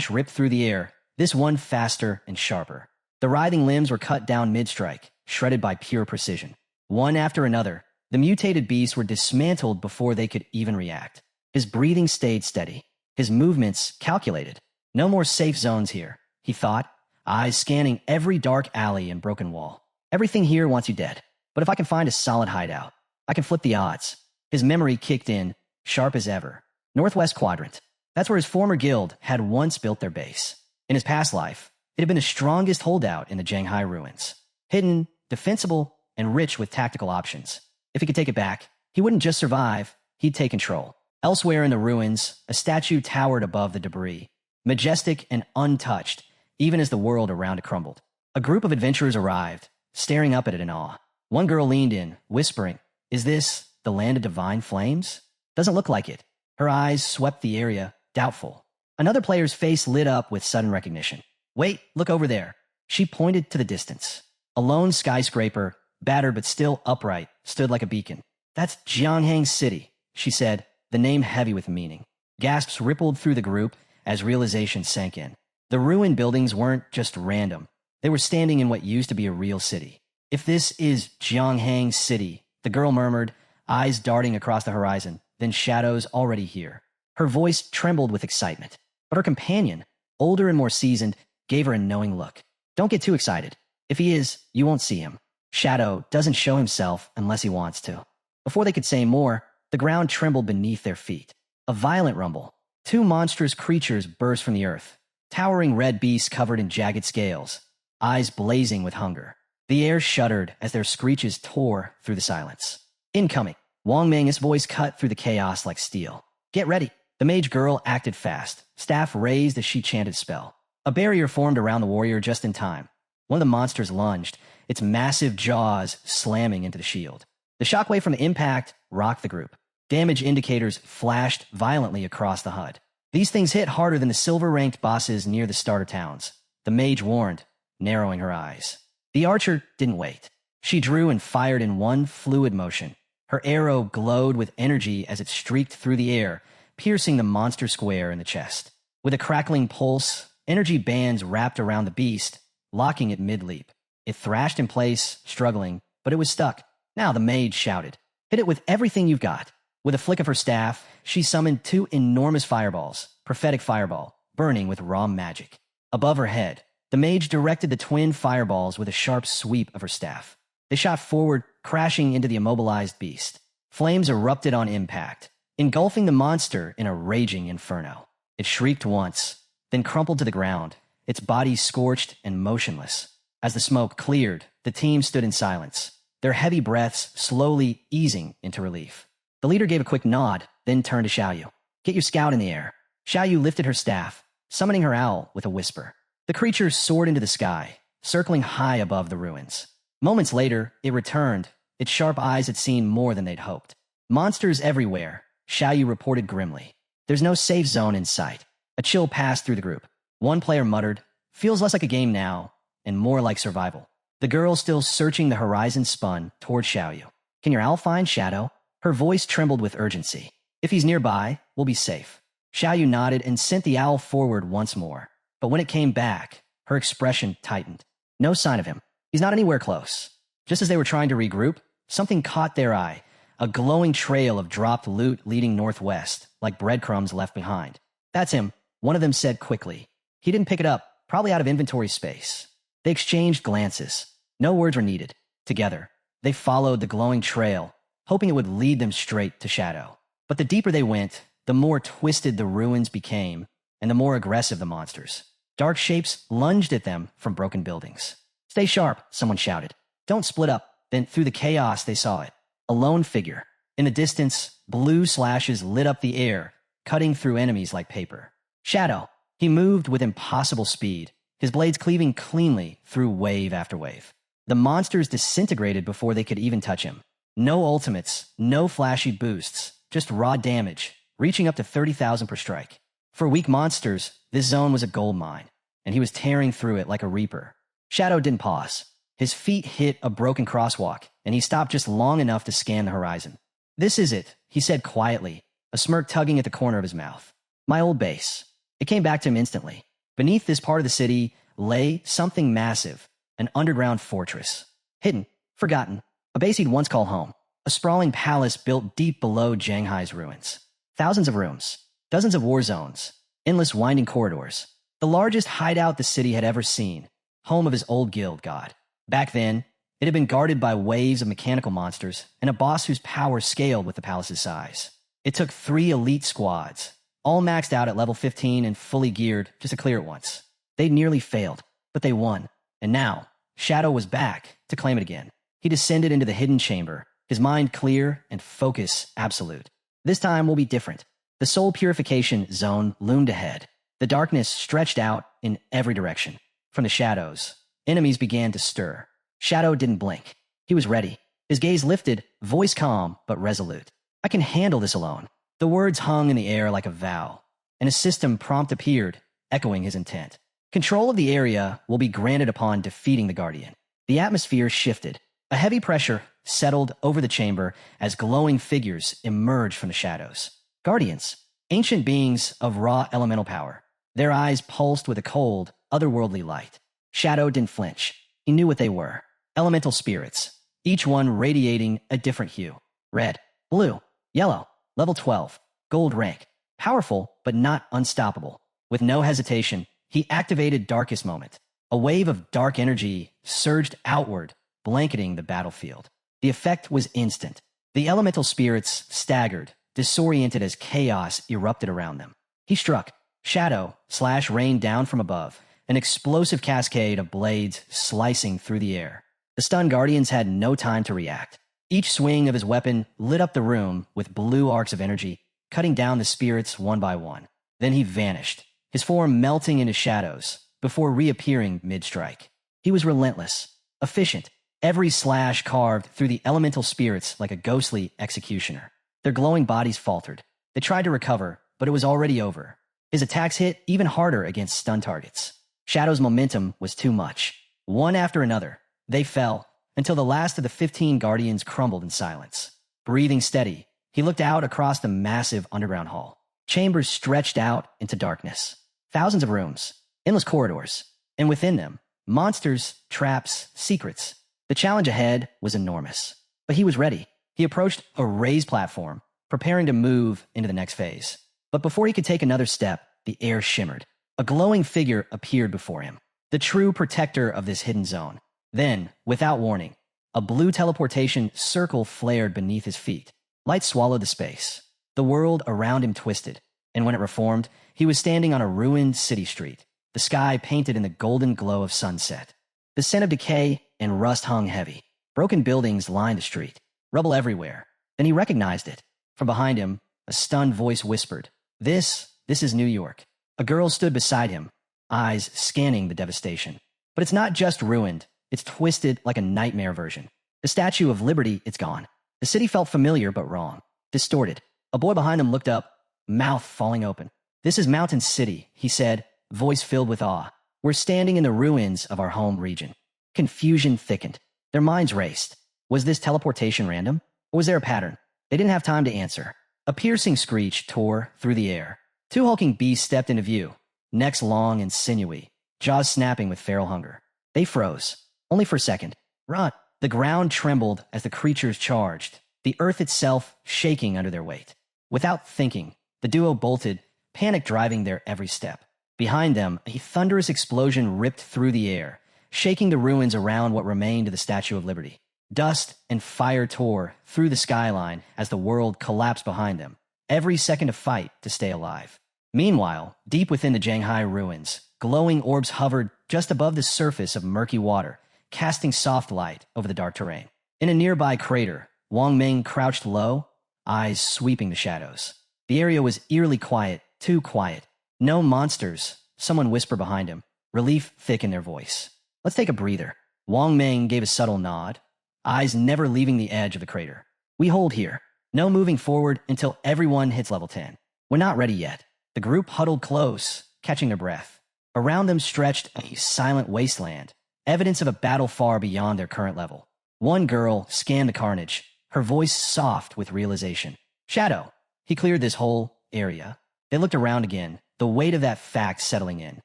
ripped through the air, this one faster and sharper. The writhing limbs were cut down mid-strike, shredded by pure precision. One after another, the mutated beasts were dismantled before they could even react. His breathing stayed steady, his movements calculated. No more safe zones here, he thought, eyes scanning every dark alley and broken wall. Everything here wants you dead, but if I can find a solid hideout, I can flip the odds. His memory kicked in, sharp as ever. Northwest Quadrant. That's where his former guild had once built their base. In his past life, it had been the strongest holdout in the Shanghai ruins. Hidden, defensible, and rich with tactical options. If he could take it back, he wouldn't just survive, he'd take control. Elsewhere in the ruins, a statue towered above the debris, majestic and untouched, even as the world around it crumbled. A group of adventurers arrived, staring up at it in awe. One girl leaned in, whispering, "Is this the land of divine flames?" Doesn't look like it. Her eyes swept the area, doubtful. Another player's face lit up with sudden recognition. "Wait, look over there." She pointed to the distance. A lone skyscraper, battered but still upright, stood like a beacon. "That's Jianghang City," she said, the name heavy with meaning. Gasps rippled through the group as realization sank in. The ruined buildings weren't just random. They were standing in what used to be a real city. "If this is Jianghang City," the girl murmured, eyes darting across the horizon, then shadows already here. Her voice trembled with excitement, but her companion, older and more seasoned, gave her a knowing look. Don't get too excited. If he is, you won't see him. Shadow doesn't show himself unless he wants to. Before they could say more, the ground trembled beneath their feet. A violent rumble. Two monstrous creatures burst from the earth, towering red beasts covered in jagged scales, eyes blazing with hunger. The air shuddered as their screeches tore through the silence. Incoming. Wang Ming's voice cut through the chaos like steel. Get ready. The mage girl acted fast, staff raised as she chanted spell. A barrier formed around the warrior just in time. One of the monsters lunged, its massive jaws slamming into the shield. The shockwave from the impact rocked the group. Damage indicators flashed violently across the HUD. These things hit harder than the silver-ranked bosses near the starter towns. The mage warned, narrowing her eyes. The archer didn't wait. She drew and fired in one fluid motion. Her arrow glowed with energy as it streaked through the air, piercing the monster square in the chest. With a crackling pulse, energy bands wrapped around the beast, locking it mid-leap. It thrashed in place, struggling, but it was stuck. Now the mage shouted, "Hit it with everything you've got." With a flick of her staff, she summoned two enormous fireballs, prophetic fireball, burning with raw magic. Above her head, the mage directed the twin fireballs with a sharp sweep of her staff. They shot forward, crashing into the immobilized beast. Flames erupted on impact, engulfing the monster in a raging inferno. It shrieked once, then crumpled to the ground, its body scorched and motionless. As the smoke cleared, the team stood in silence, their heavy breaths slowly easing into relief. The leader gave a quick nod, then turned to Xiaoyu. Get your scout in the air. Xiaoyu lifted her staff, summoning her owl with a whisper. The creature soared into the sky, circling high above the ruins. Moments later, it returned. Its sharp eyes had seen more than they'd hoped. Monsters everywhere, Xiaoyu reported grimly. There's no safe zone in sight. A chill passed through the group. One player muttered, feels less like a game now, and more like survival. The girl still searching the horizon spun toward Xiaoyu. Can your owl find Shadow? Her voice trembled with urgency. If he's nearby, we'll be safe. Xiaoyu nodded and sent the owl forward once more. But when it came back, her expression tightened. No sign of him. He's not anywhere close. Just as they were trying to regroup, something caught their eye. A glowing trail of dropped loot leading northwest, like breadcrumbs left behind. That's him, one of them said quickly. He didn't pick it up, probably out of inventory space. They exchanged glances. No words were needed. Together, they followed the glowing trail, hoping it would lead them straight to Shadow. But the deeper they went, the more twisted the ruins became, and the more aggressive the monsters. Dark shapes lunged at them from broken buildings. Stay sharp, someone shouted. Don't split up. Then through the chaos they saw it. A lone figure. In the distance, blue slashes lit up the air, cutting through enemies like paper. Shadow. He moved with impossible speed, his blades cleaving cleanly through wave after wave. The monsters disintegrated before they could even touch him. No ultimates, no flashy boosts, just raw damage, reaching up to 30,000 per strike. For weak monsters, this zone was a gold mine, and he was tearing through it like a reaper. Shadow didn't pause. His feet hit a broken crosswalk, and he stopped just long enough to scan the horizon. This is it, he said quietly, a smirk tugging at the corner of his mouth. My old base. It came back to him instantly. Beneath this part of the city lay something massive, an underground fortress. Hidden, forgotten, a base he'd once called home. A sprawling palace built deep below Shanghai's ruins. Thousands of rooms, dozens of war zones, endless winding corridors. The largest hideout the city had ever seen, home of his old guild god. Back then, it had been guarded by waves of mechanical monsters and a boss whose power scaled with the palace's size. It took 3 elite squads, all maxed out at level 15 and fully geared just to clear it once. They'd nearly failed, but they won. And now, Shadow was back to claim it again. He descended into the hidden chamber, his mind clear and focus absolute. This time will be different. The soul purification zone loomed ahead. The darkness stretched out in every direction. From the shadows, enemies began to stir. Shadow didn't blink. He was ready. His gaze lifted, voice calm but resolute. I can handle this alone. The words hung in the air like a vow, and a system prompt appeared, echoing his intent. Control of the area will be granted upon defeating the Guardian. The atmosphere shifted. A heavy pressure settled over the chamber as glowing figures emerged from the shadows. Guardians, ancient beings of raw elemental power. Their eyes pulsed with a cold, otherworldly light. Shadow didn't flinch. He knew what they were. Elemental spirits, each one radiating a different hue. Red, Blue. Yellow. Level 12. Gold rank. Powerful, but not unstoppable. With no hesitation, he activated Darkest Moment. A wave of dark energy surged outward, blanketing the battlefield. The effect was instant. The elemental spirits staggered, disoriented as chaos erupted around them. He struck. Shadow slash rained down from above, an explosive cascade of blades slicing through the air. The stunned guardians had no time to react. Each swing of his weapon lit up the room with blue arcs of energy, cutting down the spirits one by one. Then he vanished, his form melting into shadows, before reappearing mid-strike. He was relentless, efficient, every slash carved through the elemental spirits like a ghostly executioner. Their glowing bodies faltered. They tried to recover, but it was already over. His attacks hit even harder against stun targets. Shadow's momentum was too much. One after another, they fell, until the last of the 15 guardians crumbled in silence. Breathing steady, he looked out across the massive underground hall. Chambers stretched out into darkness. Thousands of rooms, endless corridors, and within them, monsters, traps, secrets. The challenge ahead was enormous. But he was ready. He approached a raised platform, preparing to move into the next phase. But before he could take another step, the air shimmered. A glowing figure appeared before him, the true protector of this hidden zone. Then, without warning, a blue teleportation circle flared beneath his feet. Light swallowed the space. The world around him twisted, and when it reformed, he was standing on a ruined city street, the sky painted in the golden glow of sunset. The scent of decay and rust hung heavy. Broken buildings lined the street, rubble everywhere. Then he recognized it. From behind him, a stunned voice whispered, This is New York." A girl stood beside him, eyes scanning the devastation. But it's not just ruined, it's twisted like a nightmare version. The Statue of Liberty, it's gone. The city felt familiar but wrong, distorted. A boy behind them looked up, mouth falling open. "This is Mountain City," he said, voice filled with awe. "We're standing in the ruins of our home region." Confusion thickened. Their minds raced. Was this teleportation random? Or was there a pattern? They didn't have time to answer. A piercing screech tore through the air. Two hulking beasts stepped into view, necks long and sinewy, jaws snapping with feral hunger. They froze, only for a second. Run! The ground trembled as the creatures charged, the earth itself shaking under their weight. Without thinking, the duo bolted, panic driving their every step. Behind them, a thunderous explosion ripped through the air, shaking the ruins around what remained of the Statue of Liberty. Dust and fire tore through the skyline as the world collapsed behind them, every second a fight to stay alive. Meanwhile, deep within the Shanghai ruins, glowing orbs hovered just above the surface of murky water, casting soft light over the dark terrain. In a nearby crater, Wang Ming crouched low, eyes sweeping the shadows. The area was eerily quiet, too quiet. "No monsters," someone whispered behind him, relief thick in their voice. "Let's take a breather." Wang Ming gave a subtle nod, eyes never leaving the edge of the crater. "We hold here. No moving forward until everyone hits level 10. We're not ready yet." The group huddled close, catching their breath. Around them stretched a silent wasteland, evidence of a battle far beyond their current level. One girl scanned the carnage, her voice soft with realization. "Shadow." He cleared this whole area. They looked around again, the weight of that fact settling in.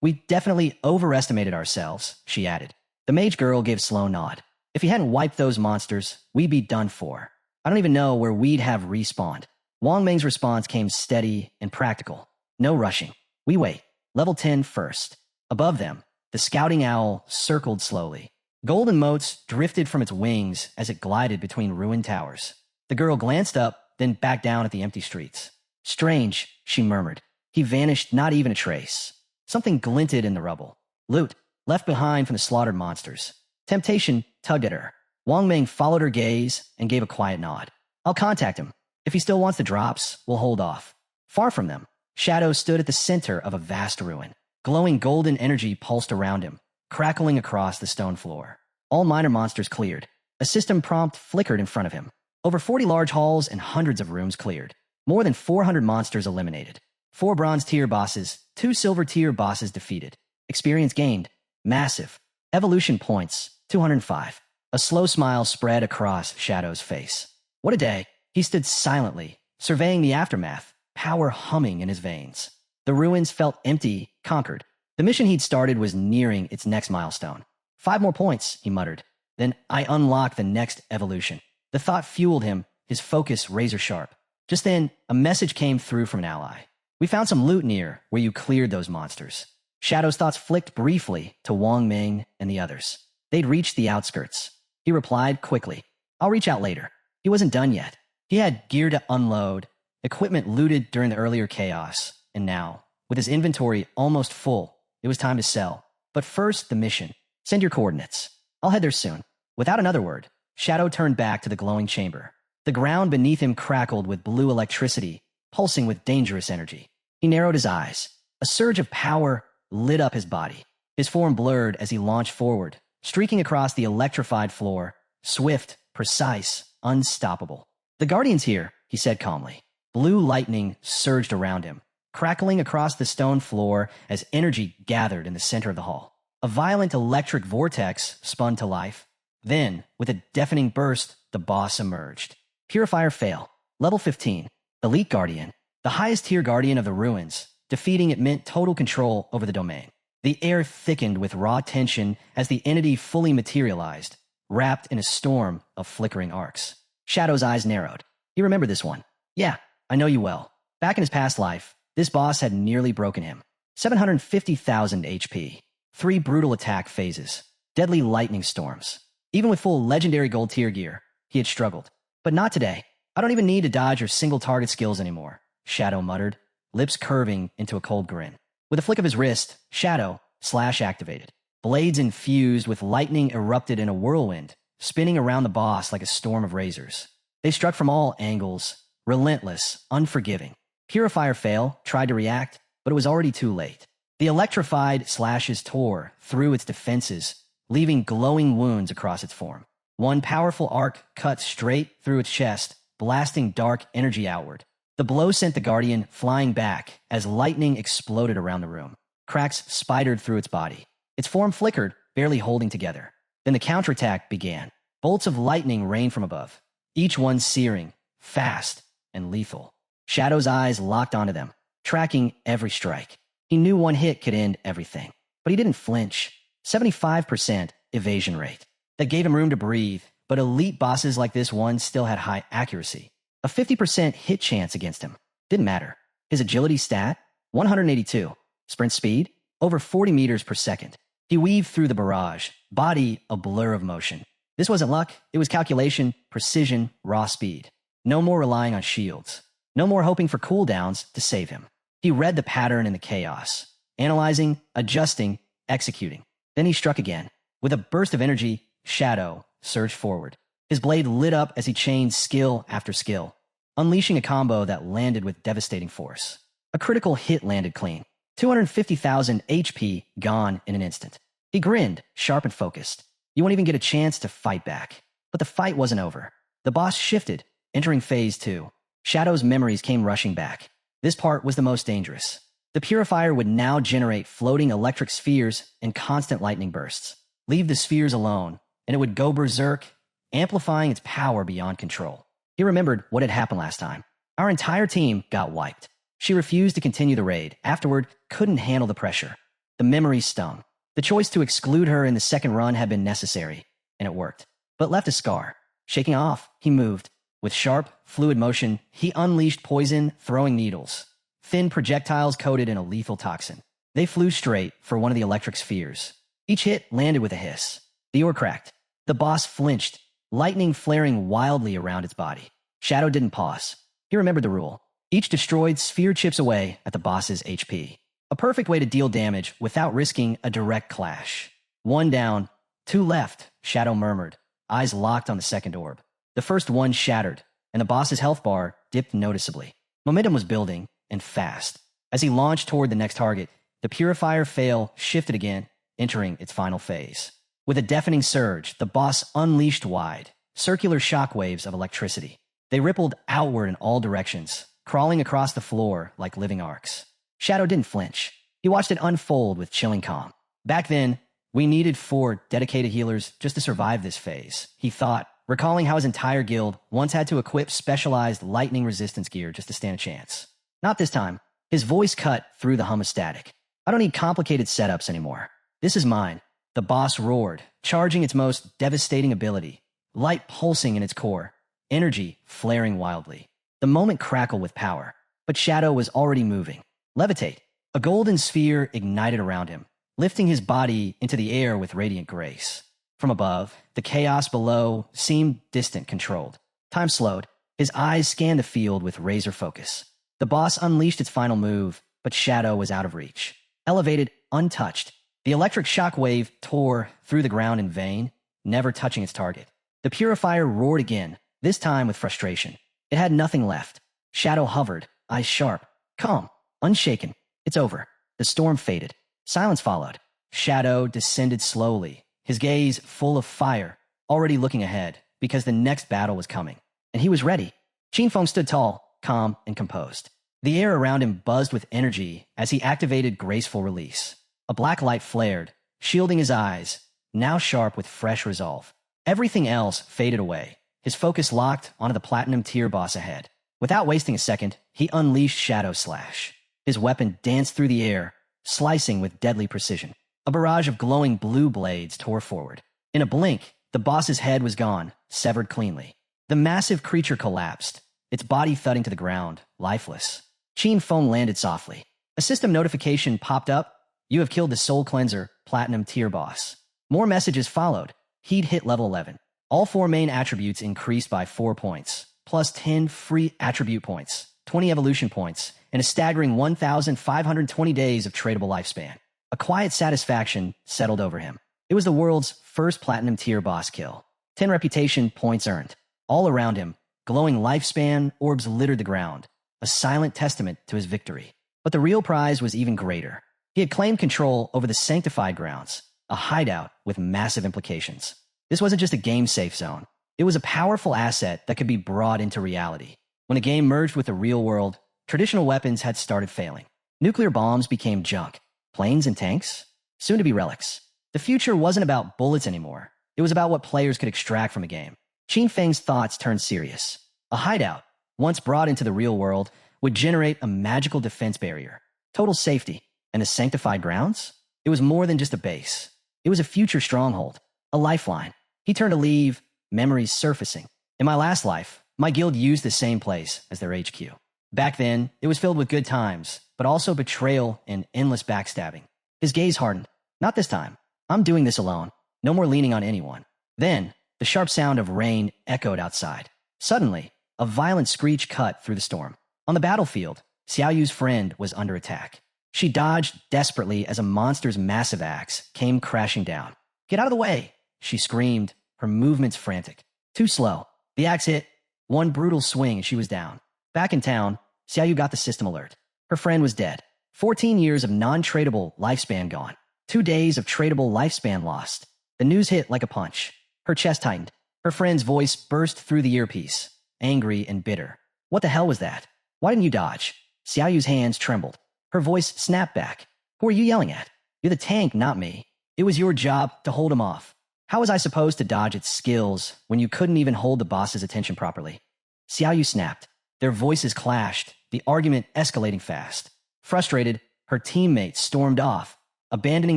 "We definitely overestimated ourselves," she added. The mage girl gave a slow nod. "If he hadn't wiped those monsters, we'd be done for. I don't even know where we'd have respawned." Wang Ming's response came steady and practical. "No rushing. We wait. Level 10 first." Above them, the scouting owl circled slowly. Golden motes drifted from its wings as it glided between ruined towers. The girl glanced up, then back down at the empty streets. "Strange," she murmured. "He vanished, not even a trace." Something glinted in the rubble. Loot, left behind from the slaughtered monsters. Temptation tugged at her. Wang Ming followed her gaze and gave a quiet nod. "I'll contact him. If he still wants the drops, we'll hold off." Far from them, Shadow stood at the center of a vast ruin. Glowing golden energy pulsed around him, crackling across the stone floor. All minor monsters cleared. A system prompt flickered in front of him. Over 40 large halls and hundreds of rooms cleared. More than 400 monsters eliminated. 4 bronze tier bosses, 2 silver tier bosses defeated. Experience gained. Massive. Evolution points, 205. A slow smile spread across Shadow's face. What a day. He stood silently, surveying the aftermath, power humming in his veins. The ruins felt empty, conquered. The mission he'd started was nearing its next milestone. 5 more points, he muttered. Then I unlock the next evolution. The thought fueled him, his focus razor sharp. Just then, a message came through from an ally. We found some loot near where you cleared those monsters. Shadow's thoughts flicked briefly to Wang Ming and the others. They'd reached the outskirts. He replied quickly, I'll reach out later. He wasn't done yet. He had gear to unload, equipment looted during the earlier chaos, and now, with his inventory almost full, it was time to sell. But first, the mission. Send your coordinates. I'll head there soon. Without another word, Shadow turned back to the glowing chamber. The ground beneath him crackled with blue electricity, pulsing with dangerous energy. He narrowed his eyes. A surge of power lit up his body. His form blurred as he launched forward, streaking across the electrified floor, swift, precise, unstoppable. The Guardian's here, he said calmly. Blue lightning surged around him, crackling across the stone floor as energy gathered in the center of the hall. A violent electric vortex spun to life. Then, with a deafening burst, the boss emerged. Purifier fail. Level 15. Elite Guardian. The highest tier Guardian of the ruins. Defeating it meant total control over the domain. The air thickened with raw tension as the entity fully materialized, wrapped in a storm of flickering arcs. Shadow's eyes narrowed. He remembered this one. Yeah, I know you well. Back in his past life, this boss had nearly broken him. 750,000 HP. 3 brutal attack phases. Deadly lightning storms. Even with full legendary gold tier gear, he had struggled. But not today. I don't even need to dodge your single target skills anymore, Shadow muttered, lips curving into a cold grin. With a flick of his wrist, Shadow slash activated. Blades infused with lightning erupted in a whirlwind, spinning around the boss like a storm of razors. They struck from all angles, relentless, unforgiving. Purifier fail tried to react, but it was already too late. The electrified slashes tore through its defenses, leaving glowing wounds across its form. One powerful arc cut straight through its chest, blasting dark energy outward. The blow sent the Guardian flying back as lightning exploded around the room. Cracks spidered through its body. Its form flickered, barely holding together. Then the counterattack began. Bolts of lightning rained from above, each one searing, fast, and lethal. Shadow's eyes locked onto them, tracking every strike. He knew one hit could end everything, but he didn't flinch. 75% evasion rate. That gave him room to breathe, but elite bosses like this one still had high accuracy. A 50% hit chance against him. Didn't matter. His agility stat? 182. Sprint speed? Over 40 meters per second. He weaved through the barrage, body a blur of motion. This wasn't luck, it was calculation, precision, raw speed. No more relying on shields. No more hoping for cooldowns to save him. He read the pattern in the chaos, analyzing, adjusting, executing. Then he struck again. With a burst of energy, Shadow surged forward. His blade lit up as he chained skill after skill, unleashing a combo that landed with devastating force. A critical hit landed clean. 250,000 HP gone in an instant. He grinned, sharp and focused. You won't even get a chance to fight back. But the fight wasn't over. The boss shifted, entering phase 2. Shadow's memories came rushing back. This part was the most dangerous. The purifier would now generate floating electric spheres and constant lightning bursts. Leave the spheres alone, and it would go berserk, amplifying its power beyond control. He remembered what had happened last time. Our entire team got wiped. She refused to continue the raid. Afterward, couldn't handle the pressure. The memory stung. The choice to exclude her in the second run had been necessary, and it worked. But left a scar. Shaking off, he moved. With sharp, fluid motion, he unleashed poison, throwing needles. Thin projectiles coated in a lethal toxin. They flew straight for one of the electric spheres. Each hit landed with a hiss. The ore cracked. The boss flinched, lightning flaring wildly around its body. Shadow didn't pause. He remembered the rule. Each destroyed sphere chips away at the boss's HP. A perfect way to deal damage without risking a direct clash. 1 down, 2 left, Shadow murmured, eyes locked on the second orb. The first one shattered, and the boss's health bar dipped noticeably. Momentum was building, and fast. As he launched toward the next target, the purifier fail shifted again, entering its final phase. With a deafening surge, the boss unleashed wide, circular shockwaves of electricity. They rippled outward in all directions, crawling across the floor like living arcs. Shadow didn't flinch. He watched it unfold with chilling calm. Back then, we needed 4 dedicated healers just to survive this phase, he thought, recalling how his entire guild once had to equip specialized lightning resistance gear just to stand a chance. Not this time. His voice cut through the hum of static. I don't need complicated setups anymore. This is mine. The boss roared, charging its most devastating ability, light pulsing in its core. energy flaring wildly. The moment crackled with power, but Shadow was already moving. Levitate. A golden sphere ignited around him, lifting his body into the air with radiant grace. From above, the chaos below seemed distant, controlled. Time slowed. His eyes scanned the field with razor focus. The boss unleashed its final move, but Shadow was out of reach. Elevated, untouched, the electric shockwave tore through the ground in vain, never touching its target. The purifier roared again, this time with frustration. It had nothing left. Shadow hovered, eyes sharp, calm, unshaken. It's over. The storm faded. Silence followed. Shadow descended slowly, his gaze full of fire, already looking ahead, because the next battle was coming. And he was ready. Qingfeng stood tall, calm, and composed. The air around him buzzed with energy as he activated graceful release. A black light flared, shielding his eyes, now sharp with fresh resolve. Everything else faded away, his focus locked onto the platinum tier boss ahead. Without wasting a second, he unleashed Shadow Slash. His weapon danced through the air, slicing with deadly precision. A barrage of glowing blue blades tore forward. In a blink, the boss's head was gone, severed cleanly. The massive creature collapsed, its body thudding to the ground, lifeless. Qingfeng landed softly. A system notification popped up. You have killed the Soul Cleanser, Platinum Tier boss. More messages followed. He'd hit level 11. All 4 main attributes increased by 4 points, plus 10 free attribute points, 20 evolution points, and a staggering 1,520 days of tradable lifespan. A quiet satisfaction settled over him. It was the world's first Platinum Tier boss kill. 10 reputation points earned. All around him, glowing lifespan orbs littered the ground, a silent testament to his victory. But the real prize was even greater. He had claimed control over the sanctified grounds, a hideout with massive implications. This wasn't just a game safe zone. It was a powerful asset that could be brought into reality. When the game merged with the real world, traditional weapons had started failing. Nuclear bombs became junk. Planes and tanks? Soon to be relics. The future wasn't about bullets anymore. It was about what players could extract from a game. Qingfeng's thoughts turned serious. A hideout, once brought into the real world, would generate a magical defense barrier. Total safety. And the sanctified grounds? It was more than just a base. It was a future stronghold. A lifeline. He turned to leave, memories surfacing. In my last life, my guild used the same place as their HQ. Back then, it was filled with good times, but also betrayal and endless backstabbing. His gaze hardened. Not this time. I'm doing this alone. No more leaning on anyone. Then, the sharp sound of rain echoed outside. Suddenly, a violent screech cut through the storm. On the battlefield, Xiaoyu's friend was under attack. She dodged desperately as a monster's massive axe came crashing down. Get out of the way, she screamed, her movements frantic. Too slow. The axe hit. One brutal swing and she was down. Back in town, Xiaoyu got the system alert. Her friend was dead. 14 years of non-tradable lifespan gone. 2 days of tradable lifespan lost. The news hit like a punch. Her chest tightened. Her friend's voice burst through the earpiece, angry and bitter. What the hell was that? Why didn't you dodge? Xiaoyu's hands trembled. Her voice snapped back. Who are you yelling at? You're the tank, not me. It was your job to hold him off. How was I supposed to dodge its skills when you couldn't even hold the boss's attention properly? Xiaoyu snapped. Their voices clashed, the argument escalating fast. Frustrated, her teammates stormed off, abandoning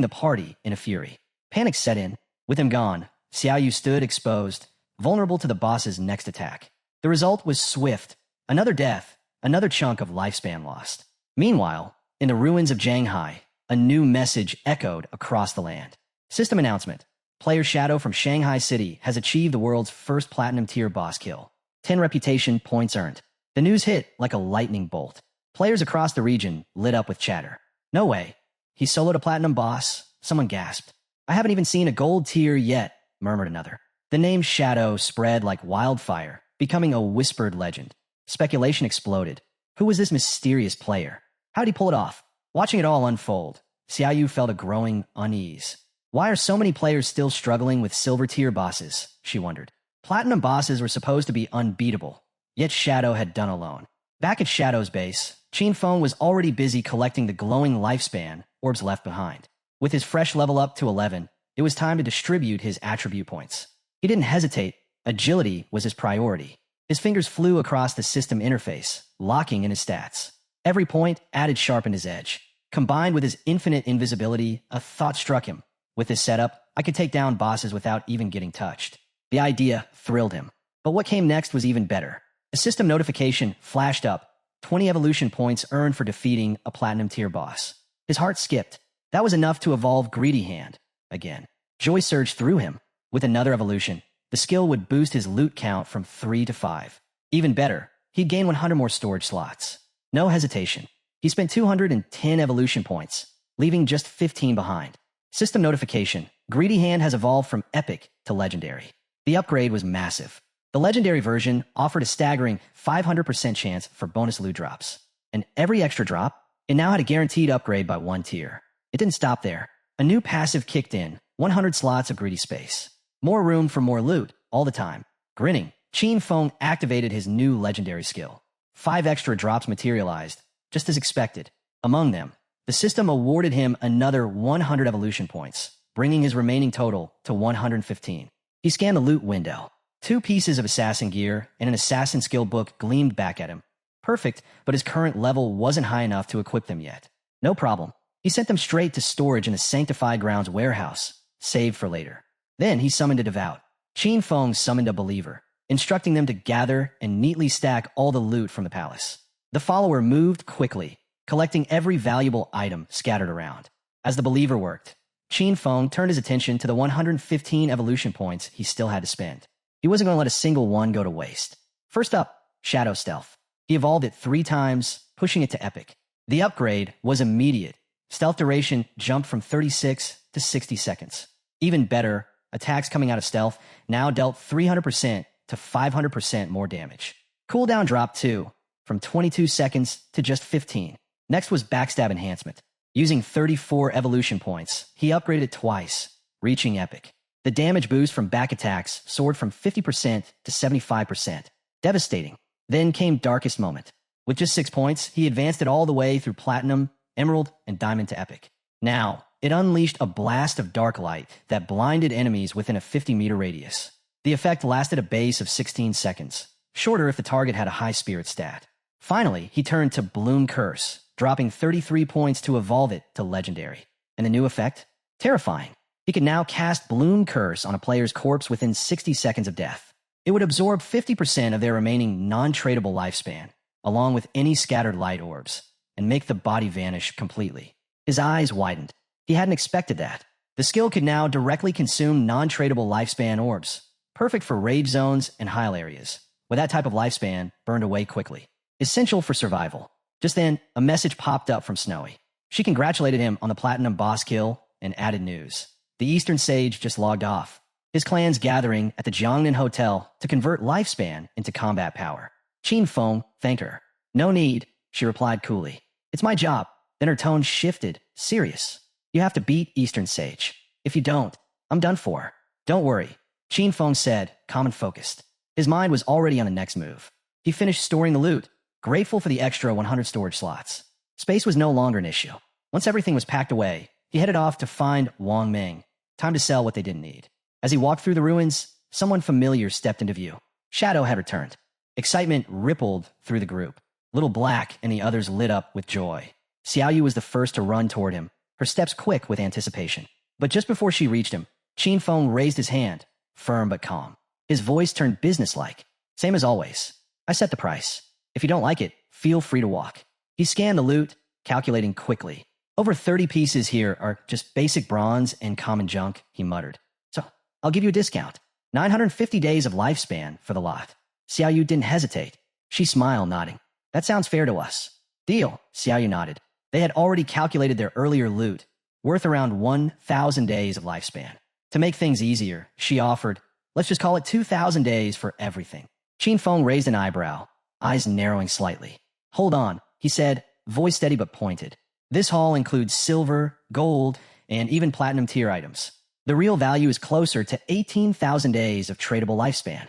the party in a fury. Panic set in. With him gone, Xiaoyu stood exposed, vulnerable to the boss's next attack. The result was swift. Another death, another chunk of lifespan lost. Meanwhile, in the ruins of Shanghai, a new message echoed across the land. System announcement. Player Shadow from Shanghai City has achieved the world's first Platinum Tier boss kill. 10 reputation points earned. The news hit like a lightning bolt. Players across the region lit up with chatter. No way. He soloed a Platinum boss. Someone gasped. I haven't even seen a gold tier yet, murmured another. The name Shadow spread like wildfire, becoming a whispered legend. Speculation exploded. Who was this mysterious player? How'd he pull it off? Watching it all unfold, Xiaoyu felt a growing unease. Why are so many players still struggling with silver tier bosses? She wondered. Platinum bosses were supposed to be unbeatable, yet Shadow had done alone. Back at Shadow's base, Qingfeng was already busy collecting the glowing lifespan orbs left behind. With his fresh level up to 11, it was time to distribute his attribute points. He didn't hesitate. Agility was his priority. His fingers flew across the system interface, locking in his stats. Every point added sharpened his edge. Combined with his infinite invisibility, a thought struck him. With this setup, I could take down bosses without even getting touched. The idea thrilled him. But what came next was even better. A system notification flashed up. 20 evolution points earned for defeating a platinum tier boss. His heart skipped. That was enough to evolve Greedy Hand again. Joy surged through him. With another evolution, the skill would boost his loot count from 3 to 5. Even better, he'd gain 100 more storage slots. No hesitation. He spent 210 evolution points, leaving just 15 behind. System notification. Greedy Hand has evolved from epic to legendary. The upgrade was massive. The legendary version offered a staggering 500% chance for bonus loot drops. And every extra drop, it now had a guaranteed upgrade by 1 tier. It didn't stop there. A new passive kicked in, 100 slots of greedy space. More room for more loot, all the time. Grinning, Qin Feng activated his new legendary skill. 5 extra drops materialized, just as expected. Among them, the system awarded him another 100 evolution points, bringing his remaining total to 115. He scanned the loot window. 2 pieces of assassin gear and an assassin skill book gleamed back at him. Perfect, but his current level wasn't high enough to equip them yet. No problem. He sent them straight to storage in the Sanctified Grounds warehouse, saved for later. Then he summoned a devout. Qin Feng summoned a believer, instructing them to gather and neatly stack all the loot from the palace. The follower moved quickly, collecting every valuable item scattered around. As the believer worked, Qin Feng turned his attention to the 115 evolution points he still had to spend. He wasn't going to let a single one go to waste. First up, Shadow Stealth. He evolved it 3 times, pushing it to epic. The upgrade was immediate. Stealth duration jumped from 36 to 60 seconds. Even better, attacks coming out of stealth now dealt 300% to 500% more damage. Cooldown dropped too, from 22 seconds to just 15. Next was Backstab Enhancement. Using 34 evolution points, he upgraded it twice, reaching epic. The damage boost from back attacks soared from 50% to 75%. Devastating. Then came Darkest Moment. With just 6 points, he advanced it all the way through Platinum, Emerald, and Diamond to Epic. Now, it unleashed a blast of dark light that blinded enemies within a 50-meter radius. The effect lasted a base of 16 seconds, shorter if the target had a high spirit stat. Finally, he turned to Bloom Curse, dropping 33 points to evolve it to Legendary. And the new effect? Terrifying. He could now cast Bloom Curse on a player's corpse within 60 seconds of death. It would absorb 50% of their remaining non-tradable lifespan, along with any scattered light orbs, and make the body vanish completely. His eyes widened. He hadn't expected that. The skill could now directly consume non-tradable lifespan orbs, perfect for rage zones and heil areas, with that type of lifespan burned away quickly. Essential for survival. Just then, a message popped up from Snowy. She congratulated him on the Platinum boss kill and added news. The Eastern Sage just logged off. His clan's gathering at the Jiangnan Hotel to convert lifespan into combat power. Qin Feng thanked her. No need, she replied coolly. It's my job. Then her tone shifted, serious. You have to beat Eastern Sage. If you don't, I'm done for. Don't worry, Qin Feng said, calm and focused. His mind was already on the next move. He finished storing the loot, grateful for the extra 100 storage slots. Space was no longer an issue. Once everything was packed away, he headed off to find Wang Ming. Time to sell what they didn't need. As he walked through the ruins, someone familiar stepped into view. Shadow had returned. Excitement rippled through the group. Little Black and the others lit up with joy. Xiaoyu was the first to run toward him, her steps quick with anticipation. But just before she reached him, Qin Feng raised his hand, firm but calm. His voice turned businesslike. Same as always. I set the price. If you don't like it, feel free to walk. He scanned the loot, calculating quickly. Over 30 pieces here are just basic bronze and common junk, he muttered. So, I'll give you a discount. 950 days of lifespan for the lot. Xiaoyu didn't hesitate. She smiled, nodding. That sounds fair to us. Deal, Xiaoyu nodded. They had already calculated their earlier loot, worth around 1,000 days of lifespan. To make things easier, she offered, let's just call it 2,000 days for everything. Qin Feng raised an eyebrow, eyes narrowing slightly. Hold on, he said, voice steady but pointed. This haul includes silver, gold, and even platinum tier items. The real value is closer to 18,000 days of tradable lifespan.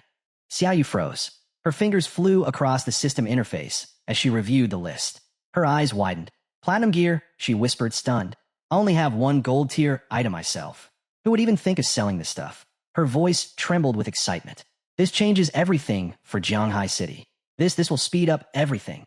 Xiaoyu froze. Her fingers flew across the system interface as she reviewed the list. Her eyes widened. Platinum gear, she whispered, stunned. I only have 1 gold tier item myself. Who would even think of selling this stuff? Her voice trembled with excitement. This changes everything for Jianghai City. This will speed up everything.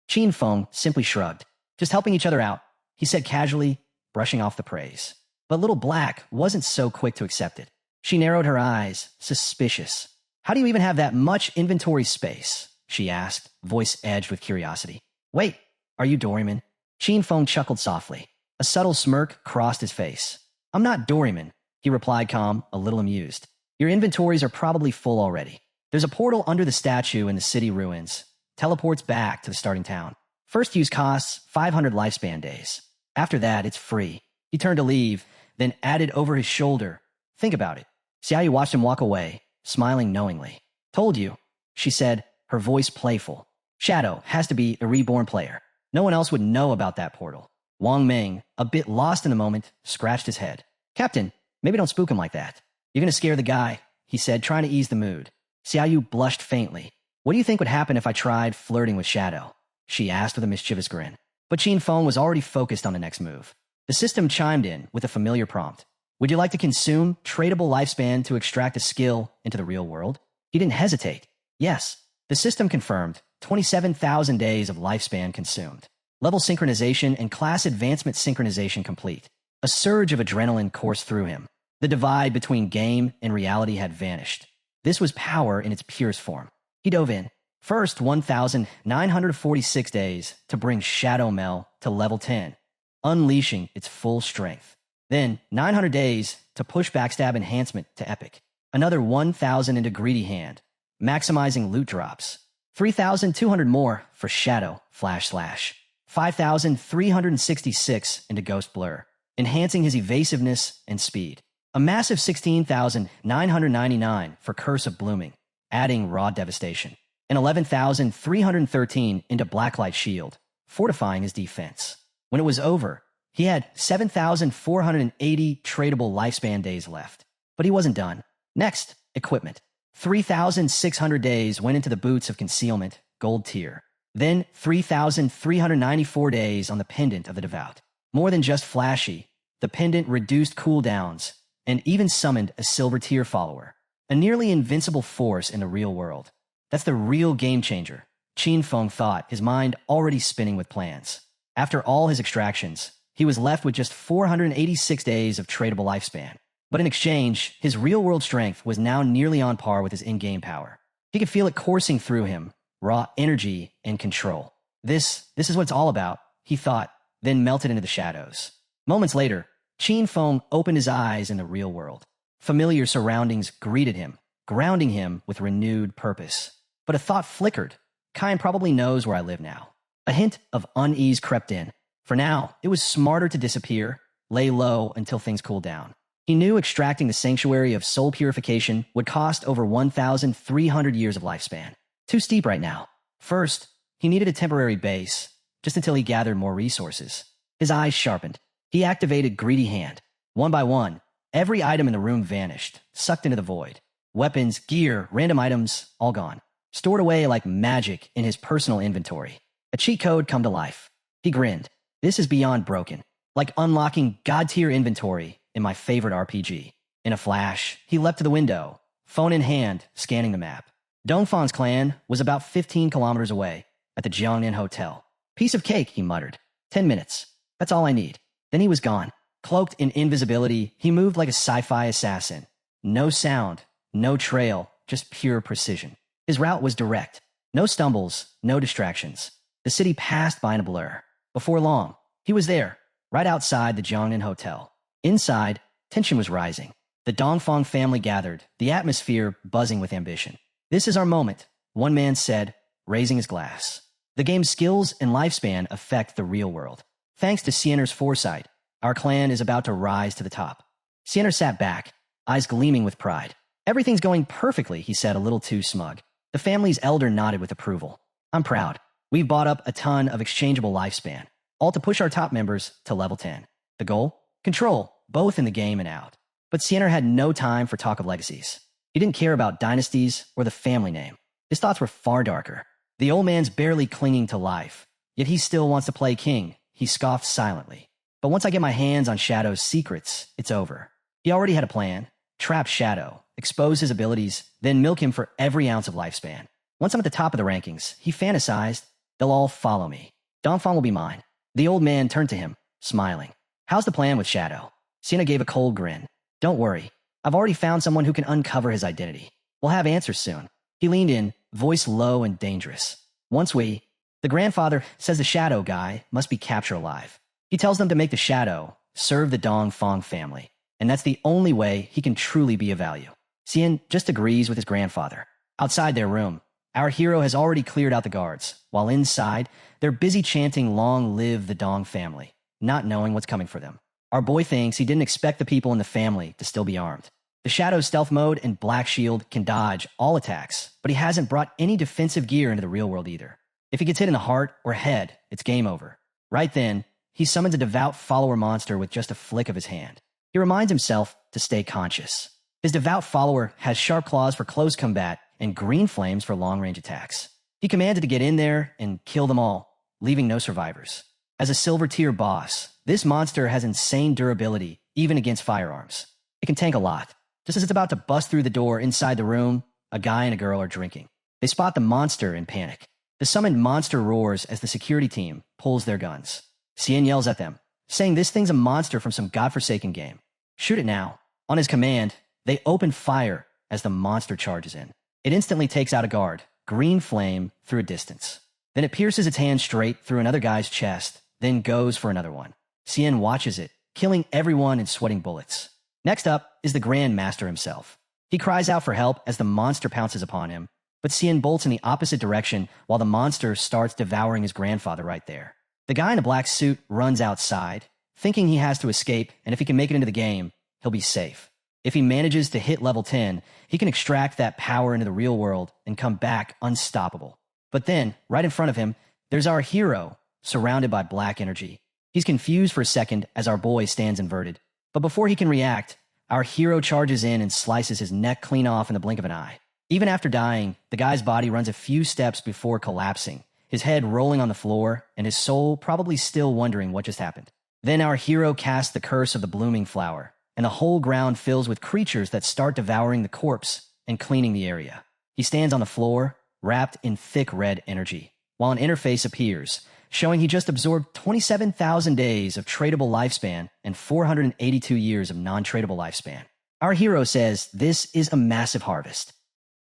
Qin Feng simply shrugged. Just helping each other out, he said casually, brushing off the praise. But Little Black wasn't so quick to accept it. She narrowed her eyes, suspicious. How do you even have that much inventory space? She asked, voice edged with curiosity. Wait, are you Doraemon? Qin Feng chuckled softly. A subtle smirk crossed his face. I'm not Doraemon, he replied calm, a little amused. Your inventories are probably full already. There's a portal under the statue in the city ruins. Teleports back to the starting town. First use costs 500 lifespan days. After that, it's free. He turned to leave, then added over his shoulder. Think about it. Xiaoyu watched him walk away, smiling knowingly. Told you, she said, her voice playful. Shadow has to be a reborn player. No one else would know about that portal. Wang Ming, a bit lost in the moment, scratched his head. Captain, maybe don't spook him like that. You're going to scare the guy, he said, trying to ease the mood. Xiaoyu blushed faintly. What do you think would happen if I tried flirting with Shadow? She asked with a mischievous grin. But Qin Feng was already focused on the next move. The system chimed in with a familiar prompt. Would you like to consume tradable lifespan to extract a skill into the real world? He didn't hesitate. Yes. The system confirmed 27,000 days of lifespan consumed. Level synchronization and class advancement synchronization complete. A surge of adrenaline coursed through him. The divide between game and reality had vanished. This was power in its purest form. He dove in. First, 1,946 days to bring Shadow Mel to level 10, unleashing its full strength. Then, 900 days to push Backstab Enhancement to Epic. Another 1,000 into Greedy Hand, maximizing loot drops. 3,200 more for Shadow Flash Slash. 5,366 into Ghost Blur, enhancing his evasiveness and speed. A massive 16,999 for Curse of Blooming, adding raw devastation. And 11,313 into Blacklight Shield, fortifying his defense. When it was over, he had 7,480 tradable lifespan days left. But he wasn't done. Next, equipment. 3,600 days went into the Boots of Concealment, Gold Tier. Then 3,394 days on the Pendant of the Devout. More than just flashy, the pendant reduced cooldowns and even summoned a Silver Tier follower. A nearly invincible force in the real world. That's the real game changer, Qin Feng thought, his mind already spinning with plans. After all his extractions, he was left with just 486 days of tradable lifespan. But in exchange, his real-world strength was now nearly on par with his in-game power. He could feel it coursing through him, raw energy and control. This is what it's all about, he thought, then melted into the shadows. Moments later, Qin Feng opened his eyes in the real world. Familiar surroundings greeted him, grounding him with renewed purpose. But a thought flickered. Kyan probably knows where I live now. A hint of unease crept in. For now, it was smarter to disappear, lay low until things cooled down. He knew extracting the Sanctuary of Soul Purification would cost over 1,300 years of lifespan. Too steep right now. First, he needed a temporary base, just until he gathered more resources. His eyes sharpened. He activated Greedy Hand. One by one, every item in the room vanished, sucked into the void. Weapons, gear, random items, all gone. Stored away like magic in his personal inventory. A cheat code come to life. He grinned. This is beyond broken. Like unlocking God-tier inventory in my favorite RPG. In a flash, he leapt to the window, phone in hand, scanning the map. Dongfan's clan was about 15 kilometers away, at the Jiangnan Hotel. Piece of cake, he muttered. 10 minutes. That's all I need. Then he was gone. Cloaked in invisibility, he moved like a sci-fi assassin. No sound, no trail, just pure precision. His route was direct. No stumbles, no distractions. The city passed by in a blur. Before long, he was there, right outside the Jiangnan Hotel. Inside, tension was rising. The Dongfang family gathered, the atmosphere buzzing with ambition. This is our moment, one man said, raising his glass. The game's skills and lifespan affect the real world. Thanks to Siener's foresight, our clan is about to rise to the top. Siener sat back, eyes gleaming with pride. Everything's going perfectly, he said, a little too smug. The family's elder nodded with approval. I'm proud. We've bought up a ton of exchangeable lifespan, all to push our top members to level 10. The goal? Control, both in the game and out. But Siener had no time for talk of legacies. He didn't care about dynasties or the family name. His thoughts were far darker. The old man's barely clinging to life, yet he still wants to play king, he scoffed silently. But once I get my hands on Shadow's secrets, it's over. He already had a plan. Trap Shadow, expose his abilities, then milk him for every ounce of lifespan. Once I'm at the top of the rankings, he fantasized, they'll all follow me. Dongfang will be mine. The old man turned to him, smiling. How's the plan with Shadow? Sienna gave a cold grin. Don't worry. I've already found someone who can uncover his identity. We'll have answers soon. He leaned in, voice low and dangerous. The grandfather says the shadow guy must be captured alive. He tells them to make the shadow serve the Dong Fong family, and that's the only way he can truly be of value. Xian just agrees with his grandfather. Outside their room, our hero has already cleared out the guards, while inside, they're busy chanting "Long live the Dong family," not knowing what's coming for them. Our boy thinks he didn't expect the people in the family to still be armed. The Shadow's stealth mode and Black Shield can dodge all attacks, but he hasn't brought any defensive gear into the real world either. If he gets hit in the heart or head, it's game over. Right then, he summons a devout follower monster with just a flick of his hand. He reminds himself to stay conscious. His devout follower has sharp claws for close combat and green flames for long-range attacks. He commanded to get in there and kill them all, leaving no survivors. As a silver tier boss, this monster has insane durability, even against firearms. It can tank a lot. Just as it's about to bust through the door inside the room, a guy and a girl are drinking. They spot the monster in panic. The summoned monster roars as the security team pulls their guns. Xian yells at them, saying this thing's a monster from some godforsaken game. Shoot it now. On his command, they open fire as the monster charges in. It instantly takes out a guard, green flame, through a distance. Then it pierces its hand straight through another guy's chest, then goes for another one. Xian watches it, killing everyone and sweating bullets. Next up is the Grand Master himself. He cries out for help as the monster pounces upon him, but Xian bolts in the opposite direction while the monster starts devouring his grandfather right there. The guy in a black suit runs outside, thinking he has to escape, and if he can make it into the game, he'll be safe. If he manages to hit level 10, he can extract that power into the real world and come back unstoppable. But then, right in front of him, there's our hero, surrounded by black energy. He's confused for a second as our boy stands inverted. But before he can react, our hero charges in and slices his neck clean off in the blink of an eye. Even after dying, the guy's body runs a few steps before collapsing, his head rolling on the floor, and his soul probably still wondering what just happened. Then our hero casts the curse of the blooming flower, and the whole ground fills with creatures that start devouring the corpse and cleaning the area. He stands on the floor, wrapped in thick red energy, while an interface appears, showing he just absorbed 27,000 days of tradable lifespan and 482 years of non-tradable lifespan. Our hero says this is a massive harvest.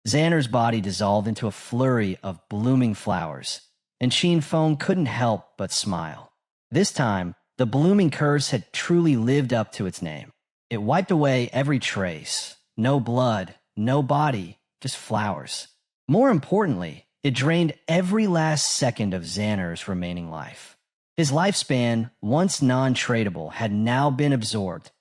Xander's body dissolved into a flurry of blooming flowers, and Qin Feng couldn't help but smile. This time, the blooming curse had truly lived up to its name. It wiped away every trace. No blood, no body, just flowers. More importantly, it drained every last second of Xander's remaining life. His lifespan, once non-tradable, had now been absorbed.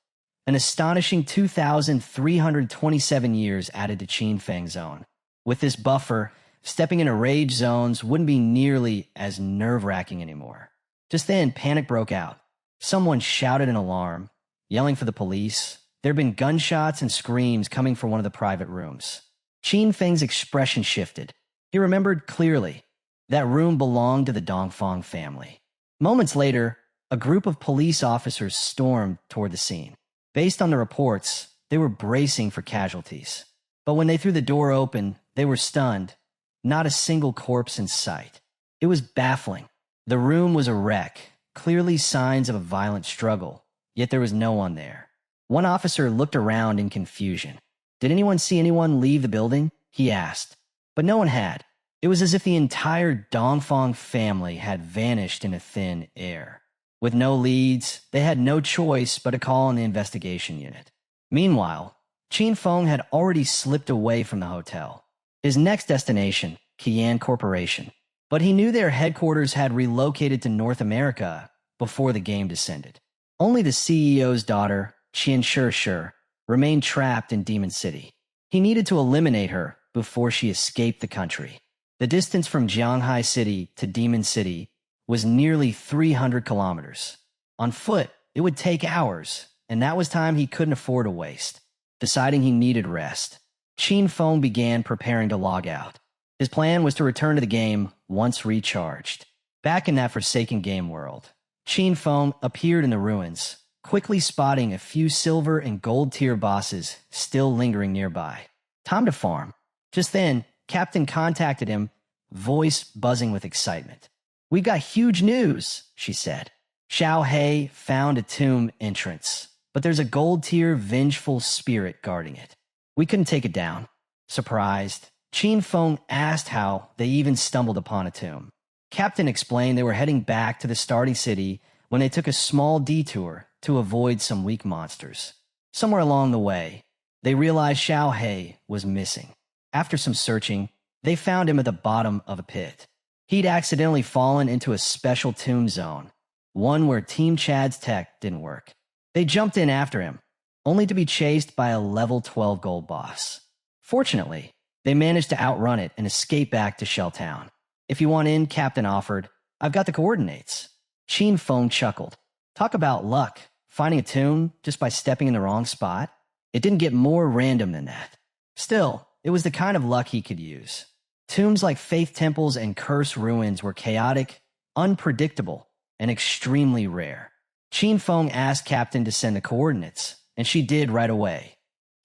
An astonishing 2,327 years added to Qin Feng's own. With this buffer, stepping into rage zones wouldn't be nearly as nerve-wracking anymore. Just then, panic broke out. Someone shouted an alarm, yelling for the police. There had been gunshots and screams coming from one of the private rooms. Qin Feng's expression shifted. He remembered clearly. That room belonged to the Dongfang family. Moments later, a group of police officers stormed toward the scene. Based on the reports, they were bracing for casualties. But when they threw the door open, they were stunned. Not a single corpse in sight. It was baffling. The room was a wreck, clearly signs of a violent struggle, yet there was no one there. One officer looked around in confusion. Did anyone see anyone leave the building? He asked. But no one had. It was as if the entire Dongfang family had vanished in a thin air. With no leads, they had no choice but to call on the investigation unit. Meanwhile, Qin Feng had already slipped away from the hotel. His next destination, Qian Corporation. But he knew their headquarters had relocated to North America before the game descended. Only the CEO's daughter, Qian Shishir, remained trapped in Demon City. He needed to eliminate her before she escaped the country. The distance from Jianghai City to Demon City was nearly 300 kilometers. On foot, it would take hours, and that was time he couldn't afford to waste. Deciding he needed rest, Qin Feng began preparing to log out. His plan was to return to the game once recharged. Back in that forsaken game world, Qin Feng appeared in the ruins, quickly spotting a few silver and gold tier bosses still lingering nearby. Time to farm. Just then, Captain contacted him, voice buzzing with excitement. "We got huge news," she said. Xiao Hei found a tomb entrance, but there's a gold tier vengeful spirit guarding it. We couldn't take it down. Surprised, Qin Feng asked how they even stumbled upon a tomb. Captain explained they were heading back to the starting city when they took a small detour to avoid some weak monsters. Somewhere along the way, they realized Xiao He was missing. After some searching, they found him at the bottom of a pit. He'd accidentally fallen into a special tomb zone, one where Team Chad's tech didn't work. They jumped in after him, only to be chased by a level 12 gold boss. Fortunately, they managed to outrun it and escape back to Shelltown. If you want in, Captain offered, I've got the coordinates. Qin Feng chuckled. Talk about luck, finding a tomb just by stepping in the wrong spot. It didn't get more random than that. Still, it was the kind of luck he could use. Tombs like faith temples and cursed ruins were chaotic, unpredictable, and extremely rare. Qin Feng asked Captain to send the coordinates, and she did right away.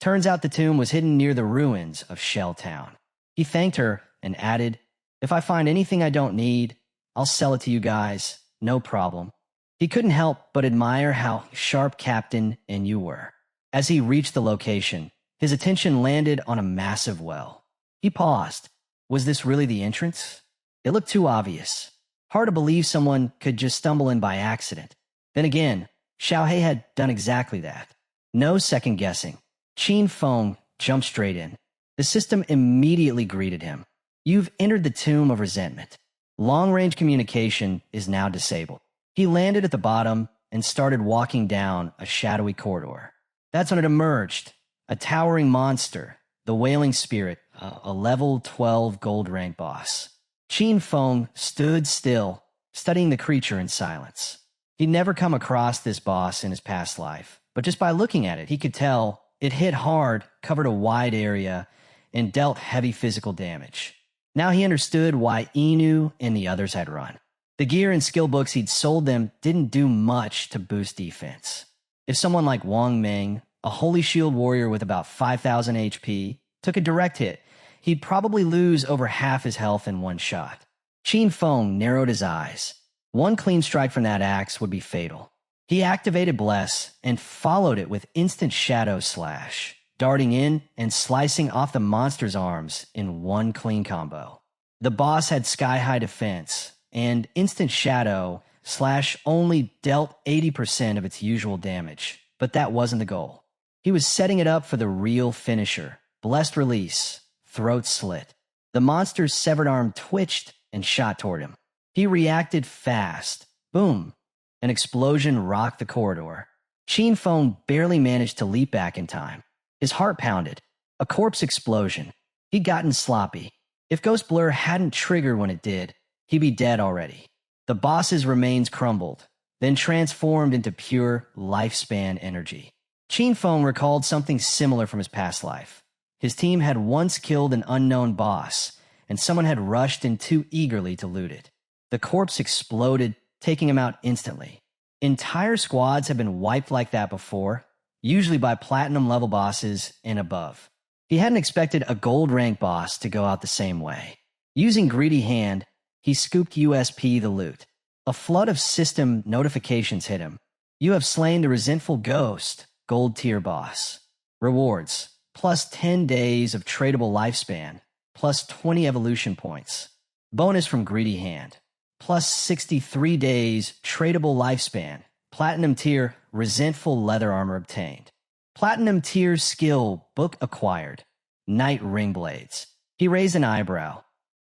Turns out the tomb was hidden near the ruins of Shelltown. He thanked her and added, if I find anything I don't need, I'll sell it to you guys, no problem. He couldn't help but admire how sharp Captain and you were. As he reached the location, his attention landed on a massive well. He paused. Was this really the entrance? It looked too obvious. Hard to believe someone could just stumble in by accident. Then again, Xiao He had done exactly that. No second guessing. Qin Feng jumped straight in. The system immediately greeted him. You've entered the tomb of resentment. Long-range communication is now disabled. He landed at the bottom and started walking down a shadowy corridor. That's when it emerged. A towering monster, the Wailing Spirit, a level 12 gold rank boss. Qin Feng stood still, studying the creature in silence. He'd never come across this boss in his past life, but just by looking at it, he could tell it hit hard, covered a wide area, and dealt heavy physical damage. Now he understood why Inu and the others had run. The gear and skill books he'd sold them didn't do much to boost defense. If someone like Wang Meng, a Holy Shield warrior with about 5,000 HP, took a direct hit, he'd probably lose over half his health in one shot. Qin Feng narrowed his eyes. One clean strike from that axe would be fatal. He activated Bless and followed it with instant Shadow Slash, darting in and slicing off the monster's arms in one clean combo. The boss had sky-high defense, and instant Shadow Slash only dealt 80% of its usual damage, but that wasn't the goal. He was setting it up for the real finisher. Blessed Release, Throat Slit. The monster's severed arm twitched and shot toward him. He reacted fast. Boom. An explosion rocked the corridor. Qin Feng barely managed to leap back in time. His heart pounded. A corpse explosion. He'd gotten sloppy. If Ghost Blur hadn't triggered when it did, he'd be dead already. The boss's remains crumbled, then transformed into pure lifespan energy. Qin Feng recalled something similar from his past life. His team had once killed an unknown boss, and someone had rushed in too eagerly to loot it. The corpse exploded, taking him out instantly. Entire squads have been wiped like that before, usually by platinum level bosses and above. He hadn't expected a gold rank boss to go out the same way. Using Greedy Hand, he scooped USP the loot. A flood of system notifications hit him. You have slain the resentful ghost, gold tier boss. Rewards, plus 10 days of tradable lifespan, plus 20 evolution points. Bonus from Greedy Hand, plus 63 days tradable lifespan. Platinum tier resentful leather armor obtained. Platinum tier skill book acquired. Knight ring blades. He raised an eyebrow.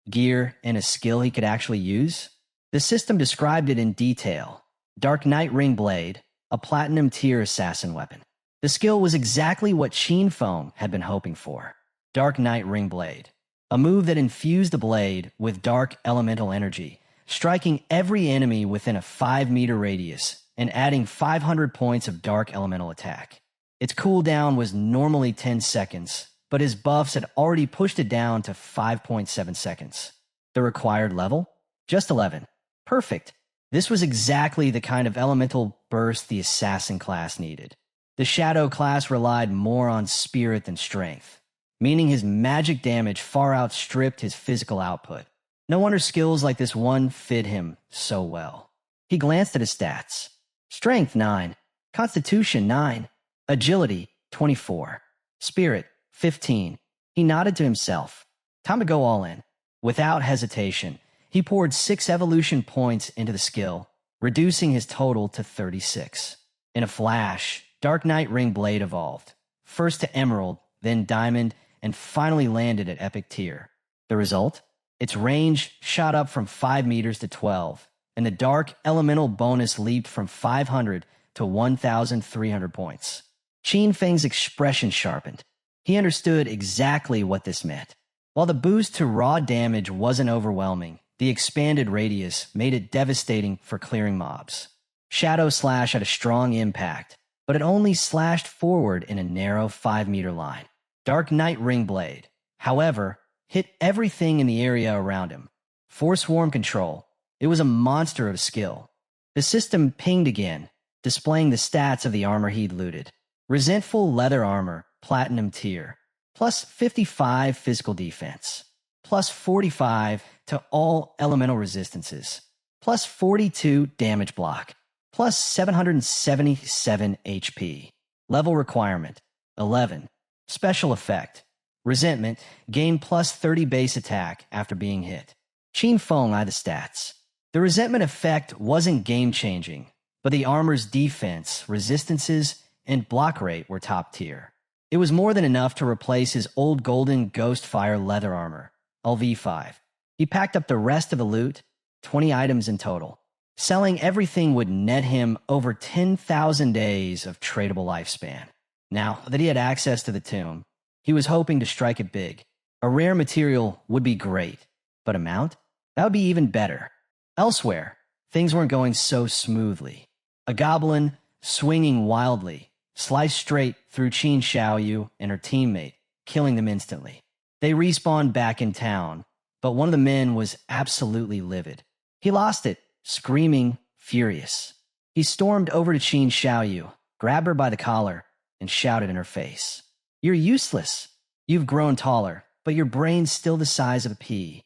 Gear and a skill he could actually use? The system described it in detail. Dark Knight ring blade, a platinum tier assassin weapon. The skill was exactly what Qin Feng had been hoping for. Dark Knight ring blade, a move that infused the blade with dark elemental energy, striking every enemy within a 5-meter radius and adding 500 points of dark elemental attack. Its cooldown was normally 10 seconds, but his buffs had already pushed it down to 5.7 seconds. The required level? Just 11. Perfect. This was exactly the kind of elemental burst the assassin class needed. The shadow class relied more on spirit than strength, meaning his magic damage far outstripped his physical output. No wonder skills like this one fit him so well. He glanced at his stats. Strength 9, Constitution 9, Agility 24, Spirit 15, He nodded to himself. Time to go all in. Without hesitation, he poured 6 evolution points into the skill, reducing his total to 36. In a flash, Dark Knight Ring Blade evolved, first to Emerald, then Diamond, and finally landed at Epic Tier. The result? Its range shot up from 5 meters to 12, and the Dark Elemental bonus leaped from 500 to 1,300 points. Qin Feng's expression sharpened. He understood exactly what this meant. While the boost to raw damage wasn't overwhelming, the expanded radius made it devastating for clearing mobs. Shadow Slash had a strong impact, but it only slashed forward in a narrow 5-meter line. Dark Knight Ring Blade, however, hit everything in the area around him. For Swarm Control, it was a monster of skill. The system pinged again, displaying the stats of the armor he'd looted. Resentful Leather Armor, Platinum Tier, plus 55 physical defense, plus 45 to all elemental resistances, plus 42 damage block, plus 777 HP. Level requirement, 11. Special effect, Resentment, gain plus 30 base attack after being hit. Qin Feng eyed the stats. The Resentment effect wasn't game-changing, but the armor's defense, resistances, and block rate were top tier. It was more than enough to replace his old golden Ghostfire leather armor, LV5. He packed up the rest of the loot, 20 items in total. Selling everything would net him over 10,000 days of tradable lifespan. Now that he had access to the tomb, he was hoping to strike it big. A rare material would be great, but a mount? That would be even better. Elsewhere, things weren't going so smoothly. A goblin, swinging wildly, sliced straight through Qin Xiaoyu and her teammate, killing them instantly. They respawned back in town, but one of the men was absolutely livid. He lost it, screaming, furious. He stormed over to Qin Xiaoyu, grabbed her by the collar, and shouted in her face. "You're useless. You've grown taller, but your brain's still the size of a pea."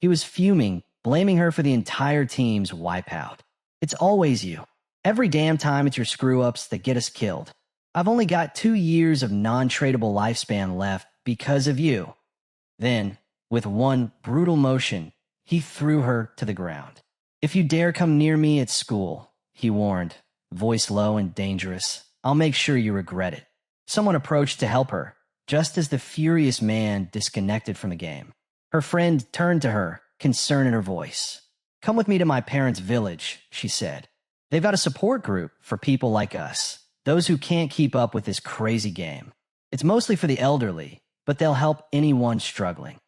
He was fuming, blaming her for the entire team's wipeout. "It's always you. Every damn time it's your screw-ups that get us killed. I've only got 2 years of non-tradable lifespan left because of you." Then, with one brutal motion, he threw her to the ground. "If you dare come near me at school," he warned, voice low and dangerous, "I'll make sure you regret it." Someone approached to help her, just as the furious man disconnected from the game. Her friend turned to her, concern in her voice. "Come with me to my parents' village," she said. "They've got a support group for people like us, those who can't keep up with this crazy game. It's mostly for the elderly, but they'll help anyone struggling."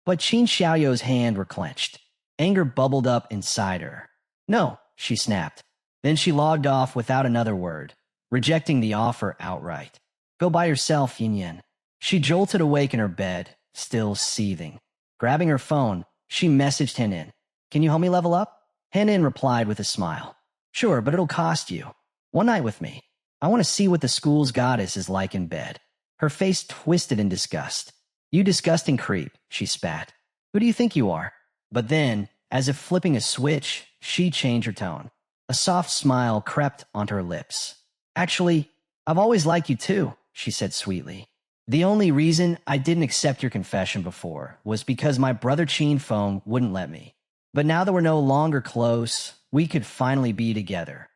But Qin Xiaoyu's hand were clenched. Anger bubbled up inside her. "No," she snapped. Then she logged off without another word, rejecting the offer outright. "Go by yourself, Yin Yin." She jolted awake in her bed, still seething. Grabbing her phone, she messaged Henin. "Can you help me level up?" Henin replied with a smile. "Sure, but it'll cost you. One night with me. I want to see what the school's goddess is like in bed." Her face twisted in disgust. "You disgusting creep," she spat. "Who do you think you are?" But then, as if flipping a switch, she changed her tone. A soft smile crept onto her lips. "Actually, I've always liked you too," she said sweetly. "The only reason I didn't accept your confession before was because my brother Qin Feng wouldn't let me. But now that we're no longer close, we could finally be together."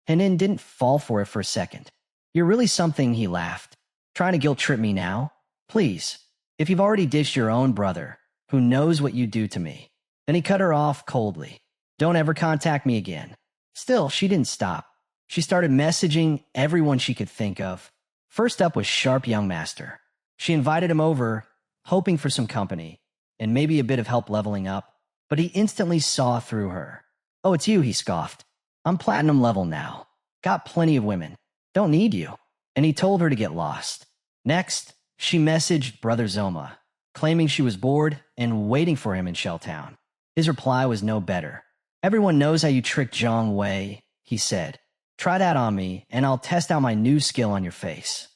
Henin didn't fall for it for a second. "You're really something," he laughed. "Trying to guilt-trip me now? Please, if you've already ditched your own brother, who knows what you do to me." Then he cut her off coldly. "Don't ever contact me again." Still, she didn't stop. She started messaging everyone she could think of. First up was Sharp Young Master. She invited him over, hoping for some company, and maybe a bit of help leveling up, but he instantly saw through her. "Oh, it's you," he scoffed. "I'm platinum level now. Got plenty of women. Don't need you." And he told her to get lost. Next, she messaged Brother Zoma, claiming she was bored and waiting for him in Shelltown. His reply was no better. "Everyone knows how you tricked Zhang Wei," he said. "Try that on me, and I'll test out my new skill on your face."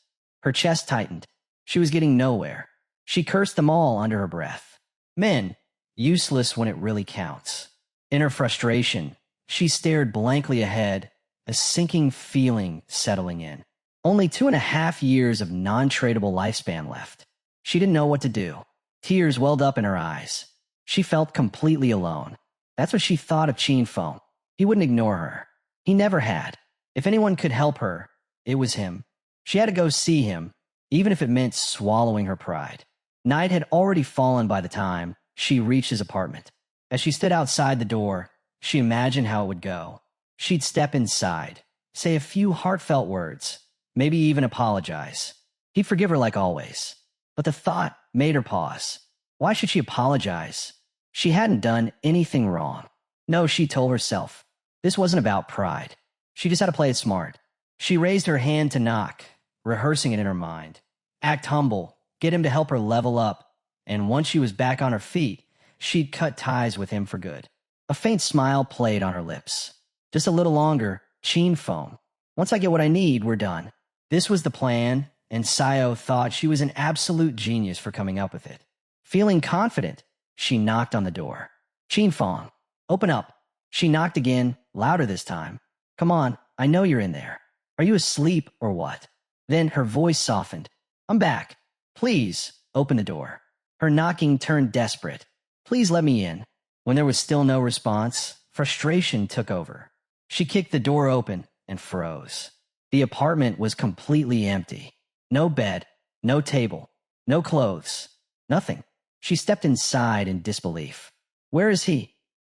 Her chest tightened. She was getting nowhere. She cursed them all under her breath. Men, useless when it really counts. In her frustration, she stared blankly ahead, a sinking feeling settling in. Only 2.5 years of non-tradable lifespan left. She didn't know what to do. Tears welled up in her eyes. She felt completely alone. That's what she thought of Chin Feng. He wouldn't ignore her. He never had. If anyone could help her, it was him. She had to go see him, even if it meant swallowing her pride. Night had already fallen by the time she reached his apartment. As she stood outside the door, she imagined how it would go. She'd step inside, say a few heartfelt words, maybe even apologize. He'd forgive her like always. But the thought made her pause. Why should she apologize? She hadn't done anything wrong. No, she told herself. This wasn't about pride. She just had to play it smart. She raised her hand to knock, rehearsing it in her mind. Act humble, get him to help her level up, and once she was back on her feet, she'd cut ties with him for good. A faint smile played on her lips. Just a little longer, Chin Feng. Once I get what I need, we're done. This was the plan, and Sayo thought she was an absolute genius for coming up with it. Feeling confident, she knocked on the door. Chin Feng, open up. She knocked again, louder this time. Come on, I know you're in there. Are you asleep or what? Then her voice softened. I'm back. Please, open the door. Her knocking turned desperate. Please let me in. When there was still no response, frustration took over. She kicked the door open and froze. The apartment was completely empty. No bed, no table, no clothes, nothing. She stepped inside in disbelief. Where is he?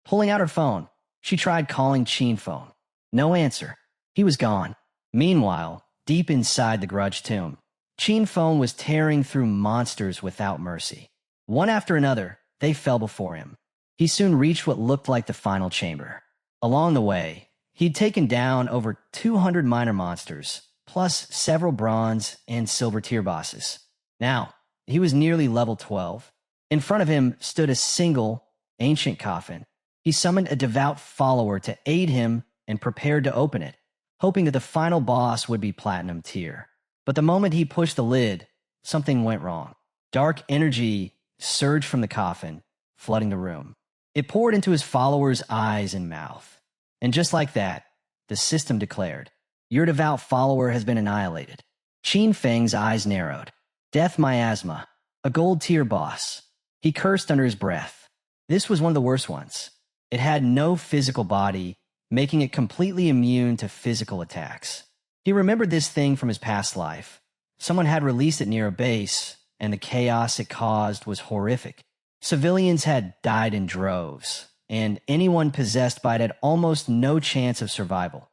Pulling out her phone, she tried calling Chin Feng. No answer. He was gone. Meanwhile, deep inside the grudge tomb, Chin Feng was tearing through monsters without mercy. One after another, they fell before him. He soon reached what looked like the final chamber. Along the way, he'd taken down over 200 minor monsters, plus several bronze and silver tier bosses. Now, he was nearly level 12. In front of him stood a single, ancient coffin. He summoned a devout follower to aid him and prepared to open it, hoping that the final boss would be platinum tier. But the moment he pushed the lid, something went wrong. Dark energy surged from the coffin, flooding the room. It poured into his follower's eyes and mouth. And just like that, the system declared, your devout follower has been annihilated. Chin Feng's eyes narrowed. Death miasma, a gold tier boss. He cursed under his breath. This was one of the worst ones. It had no physical body, making it completely immune to physical attacks. He remembered this thing from his past life. Someone had released it near a base, and the chaos it caused was horrific. Civilians had died in droves, and anyone possessed by it had almost no chance of survival,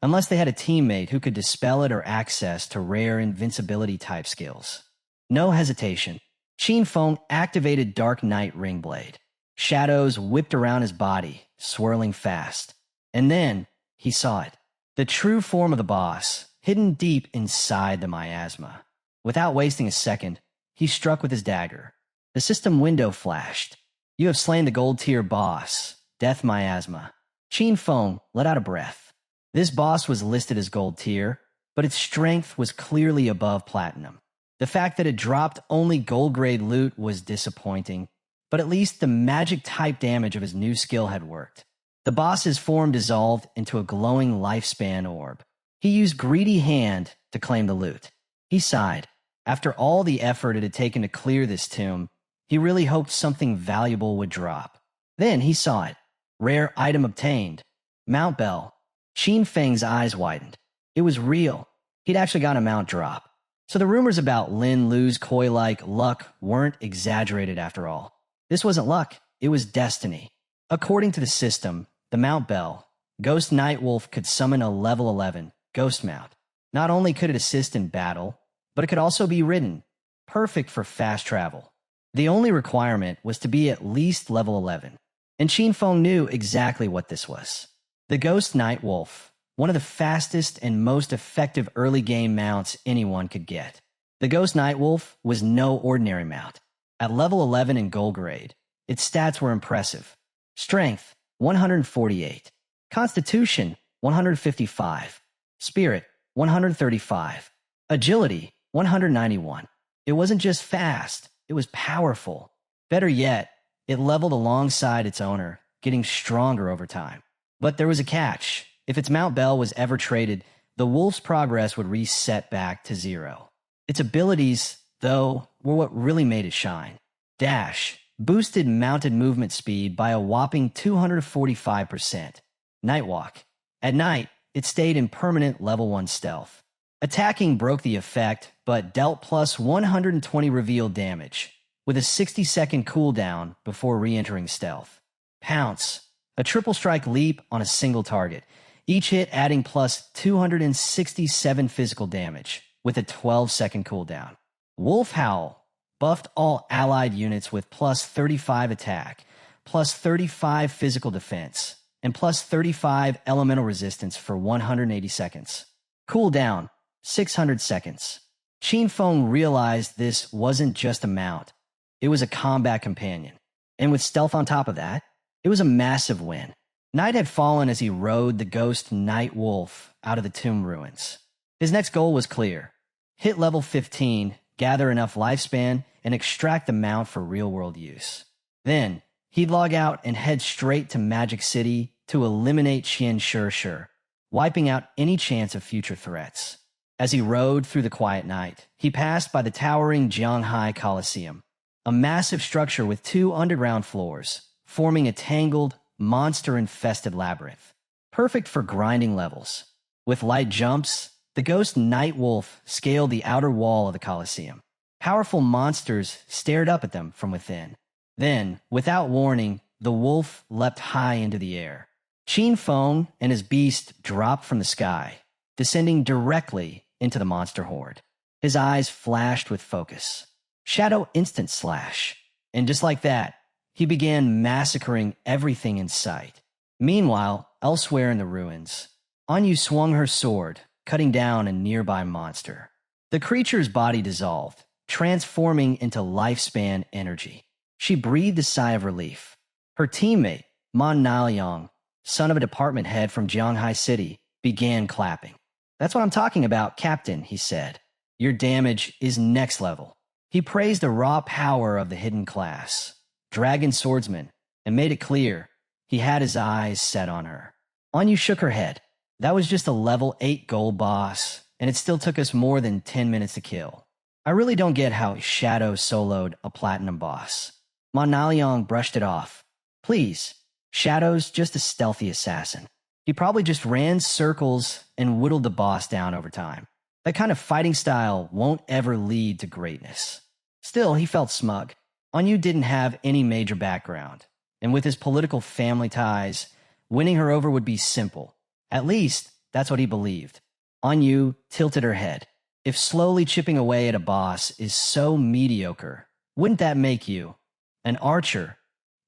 unless they had a teammate who could dispel it or access to rare invincibility type skills. No hesitation, Chin Feng activated Dark Knight Ringblade. Shadows whipped around his body, swirling fast. And then, he saw it. The true form of the boss, hidden deep inside the miasma. Without wasting a second, he struck with his dagger. The system window flashed. You have slain the gold tier boss, Death Miasma. Chin Feng let out a breath. This boss was listed as gold tier, but its strength was clearly above platinum. The fact that it dropped only gold grade loot was disappointing, but at least the magic type damage of his new skill had worked. The boss's form dissolved into a glowing lifespan orb. He used greedy hand to claim the loot. He sighed. After all the effort it had taken to clear this tomb, he really hoped something valuable would drop. Then he saw it. Rare item obtained. Mount Bell. Chin Feng's eyes widened. It was real. He'd actually got a mount drop. So the rumors about Lin Lu's koi-like luck weren't exaggerated after all. This wasn't luck, it was destiny. According to the system, the Mount Bell, Ghost Nightwolf could summon a level 11 Ghost Mount. Not only could it assist in battle, but it could also be ridden, perfect for fast travel. The only requirement was to be at least level 11, and Chin Feng knew exactly what this was. The Ghost Nightwolf, one of the fastest and most effective early game mounts anyone could get. The Ghost Nightwolf was no ordinary mount. At level 11 in gold grade, its stats were impressive. Strength, 148. Constitution, 155. Spirit, 135. Agility, 191. It wasn't just fast, it was powerful. Better yet, it leveled alongside its owner, getting stronger over time. But there was a catch. If its Mount Bell was ever traded, the wolf's progress would reset back to 0. Its abilities, though, were what really made it shine. Dash boosted mounted movement speed by a whopping 245%. Nightwalk. At night, it stayed in permanent level 1 stealth. Attacking broke the effect, but dealt plus 120 reveal damage, with a 60-second cooldown before re-entering stealth. Pounce. A triple strike leap on a single target, each hit adding plus 267 physical damage, with a 12-second cooldown. Wolf Howl buffed all allied units with plus 35 attack, plus 35 physical defense, and plus 35 elemental resistance for 180 seconds. Cooldown, 600 seconds. Qin Feng realized this wasn't just a mount. It was a combat companion. And with stealth on top of that, it was a massive win. Night had fallen as he rode the ghost Night Wolf out of the tomb ruins. His next goal was clear. Hit level 15, gather enough lifespan, and extract the mount for real-world use. Then, he'd log out and head straight to Magic City to eliminate Qian Shishir, wiping out any chance of future threats. As he rode through the quiet night, he passed by the towering Jianghai Coliseum, a massive structure with 2 underground floors, forming a tangled, monster-infested labyrinth. Perfect for grinding levels. With light jumps, the ghost Night Wolf scaled the outer wall of the Coliseum. Powerful monsters stared up at them from within. Then, without warning, the wolf leapt high into the air. Qin Feng and his beast dropped from the sky, descending directly into the monster horde. His eyes flashed with focus. Shadow instant slash. And just like that, he began massacring everything in sight. Meanwhile, elsewhere in the ruins, Anyu swung her sword, cutting down a nearby monster. The creature's body dissolved, transforming into lifespan energy. She breathed a sigh of relief. Her teammate, Man Naliang, son of a department head from Jianghai City, began clapping. "That's what I'm talking about, Captain," he said. "Your damage is next level." He praised the raw power of the hidden class, Dragon Swordsman, and made it clear he had his eyes set on her. Anyu shook her head. "That was just a level 8 gold boss, and it still took us more than 10 minutes to kill. I really don't get how Shadow soloed a platinum boss." Ma Naliang brushed it off. "Please, Shadow's just a stealthy assassin. He probably just ran circles and whittled the boss down over time. That kind of fighting style won't ever lead to greatness." Still, he felt smug. Anyu didn't have any major background, and with his political family ties, winning her over would be simple. At least, that's what he believed. Anyu tilted her head. If slowly chipping away at a boss is so mediocre, wouldn't that make you an archer,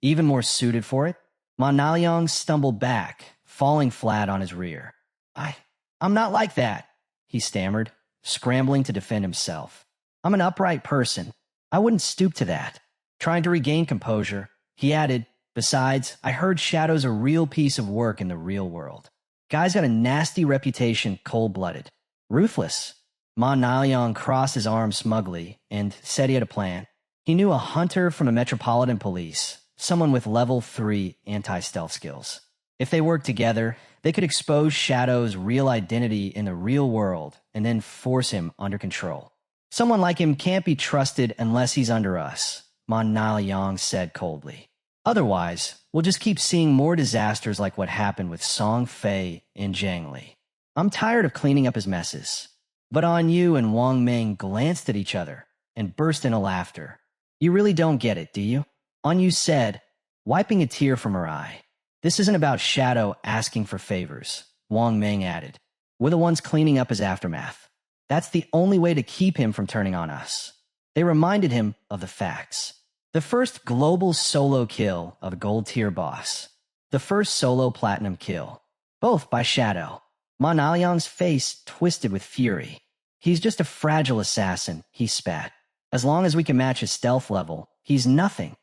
even more suited for it? Ma Naliang stumbled back, falling flat on his rear. I'm not like that," he stammered, scrambling to defend himself. "I'm an upright person. I wouldn't stoop to that." Trying to regain composure, he added, "Besides, I heard Shadow's a real piece of work in the real world. Guy's got a nasty reputation, cold-blooded. Ruthless." Ma Naliang crossed his arms smugly and said he had a plan. He knew a hunter from the Metropolitan Police, someone with level 3 anti-stealth skills. If they worked together, they could expose Shadow's real identity in the real world and then force him under control. "Someone like him can't be trusted unless he's under us," Ma Naliang said coldly. "Otherwise, we'll just keep seeing more disasters like what happened with Song Fei and Zhang Li. I'm tired of cleaning up his messes." But Anyu and Wang Ming glanced at each other and burst into laughter. "You really don't get it, do you?" Anyu said, wiping a tear from her eye. "This isn't about Shadow asking for favors," Wang Ming added. "We're the ones cleaning up his aftermath. That's the only way to keep him from turning on us." They reminded him of the facts. The first global solo kill of a gold tier boss. The first solo platinum kill. Both by Shadow. Ma Naliang's face twisted with fury. "He's just a fragile assassin," he spat. "As long as we can match his stealth level, he's nothing."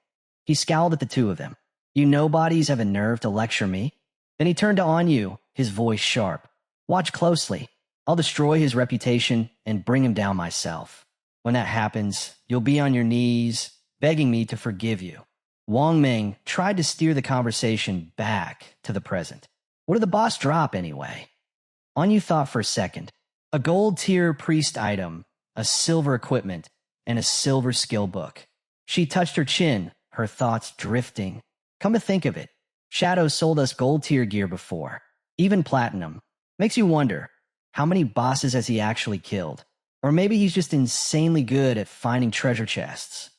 He scowled at the two of them. "You nobodies have a nerve to lecture me?" Then he turned to Anyu, his voice sharp. "Watch closely. I'll destroy his reputation and bring him down myself. When that happens, you'll be on your knees, begging me to forgive you." Wang Ming tried to steer the conversation back to the present. "What did the boss drop anyway?" Anyu thought for a second. A gold tier priest item, a silver equipment, and a silver skill book. She touched her chin, her thoughts drifting. Come to think of it, Shadow sold us gold tier gear before, even platinum. Makes you wonder, how many bosses has he actually killed? Or maybe he's just insanely good at finding treasure chests.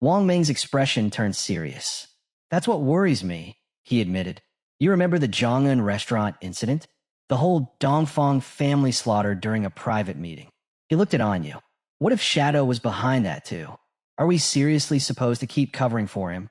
Wang Ming's expression turned serious. That's what worries me, he admitted. You remember the Zhongyun restaurant incident? The whole Dongfang family slaughter during a private meeting. He looked at Anyu. What if Shadow was behind that too? Are we seriously supposed to keep covering for him?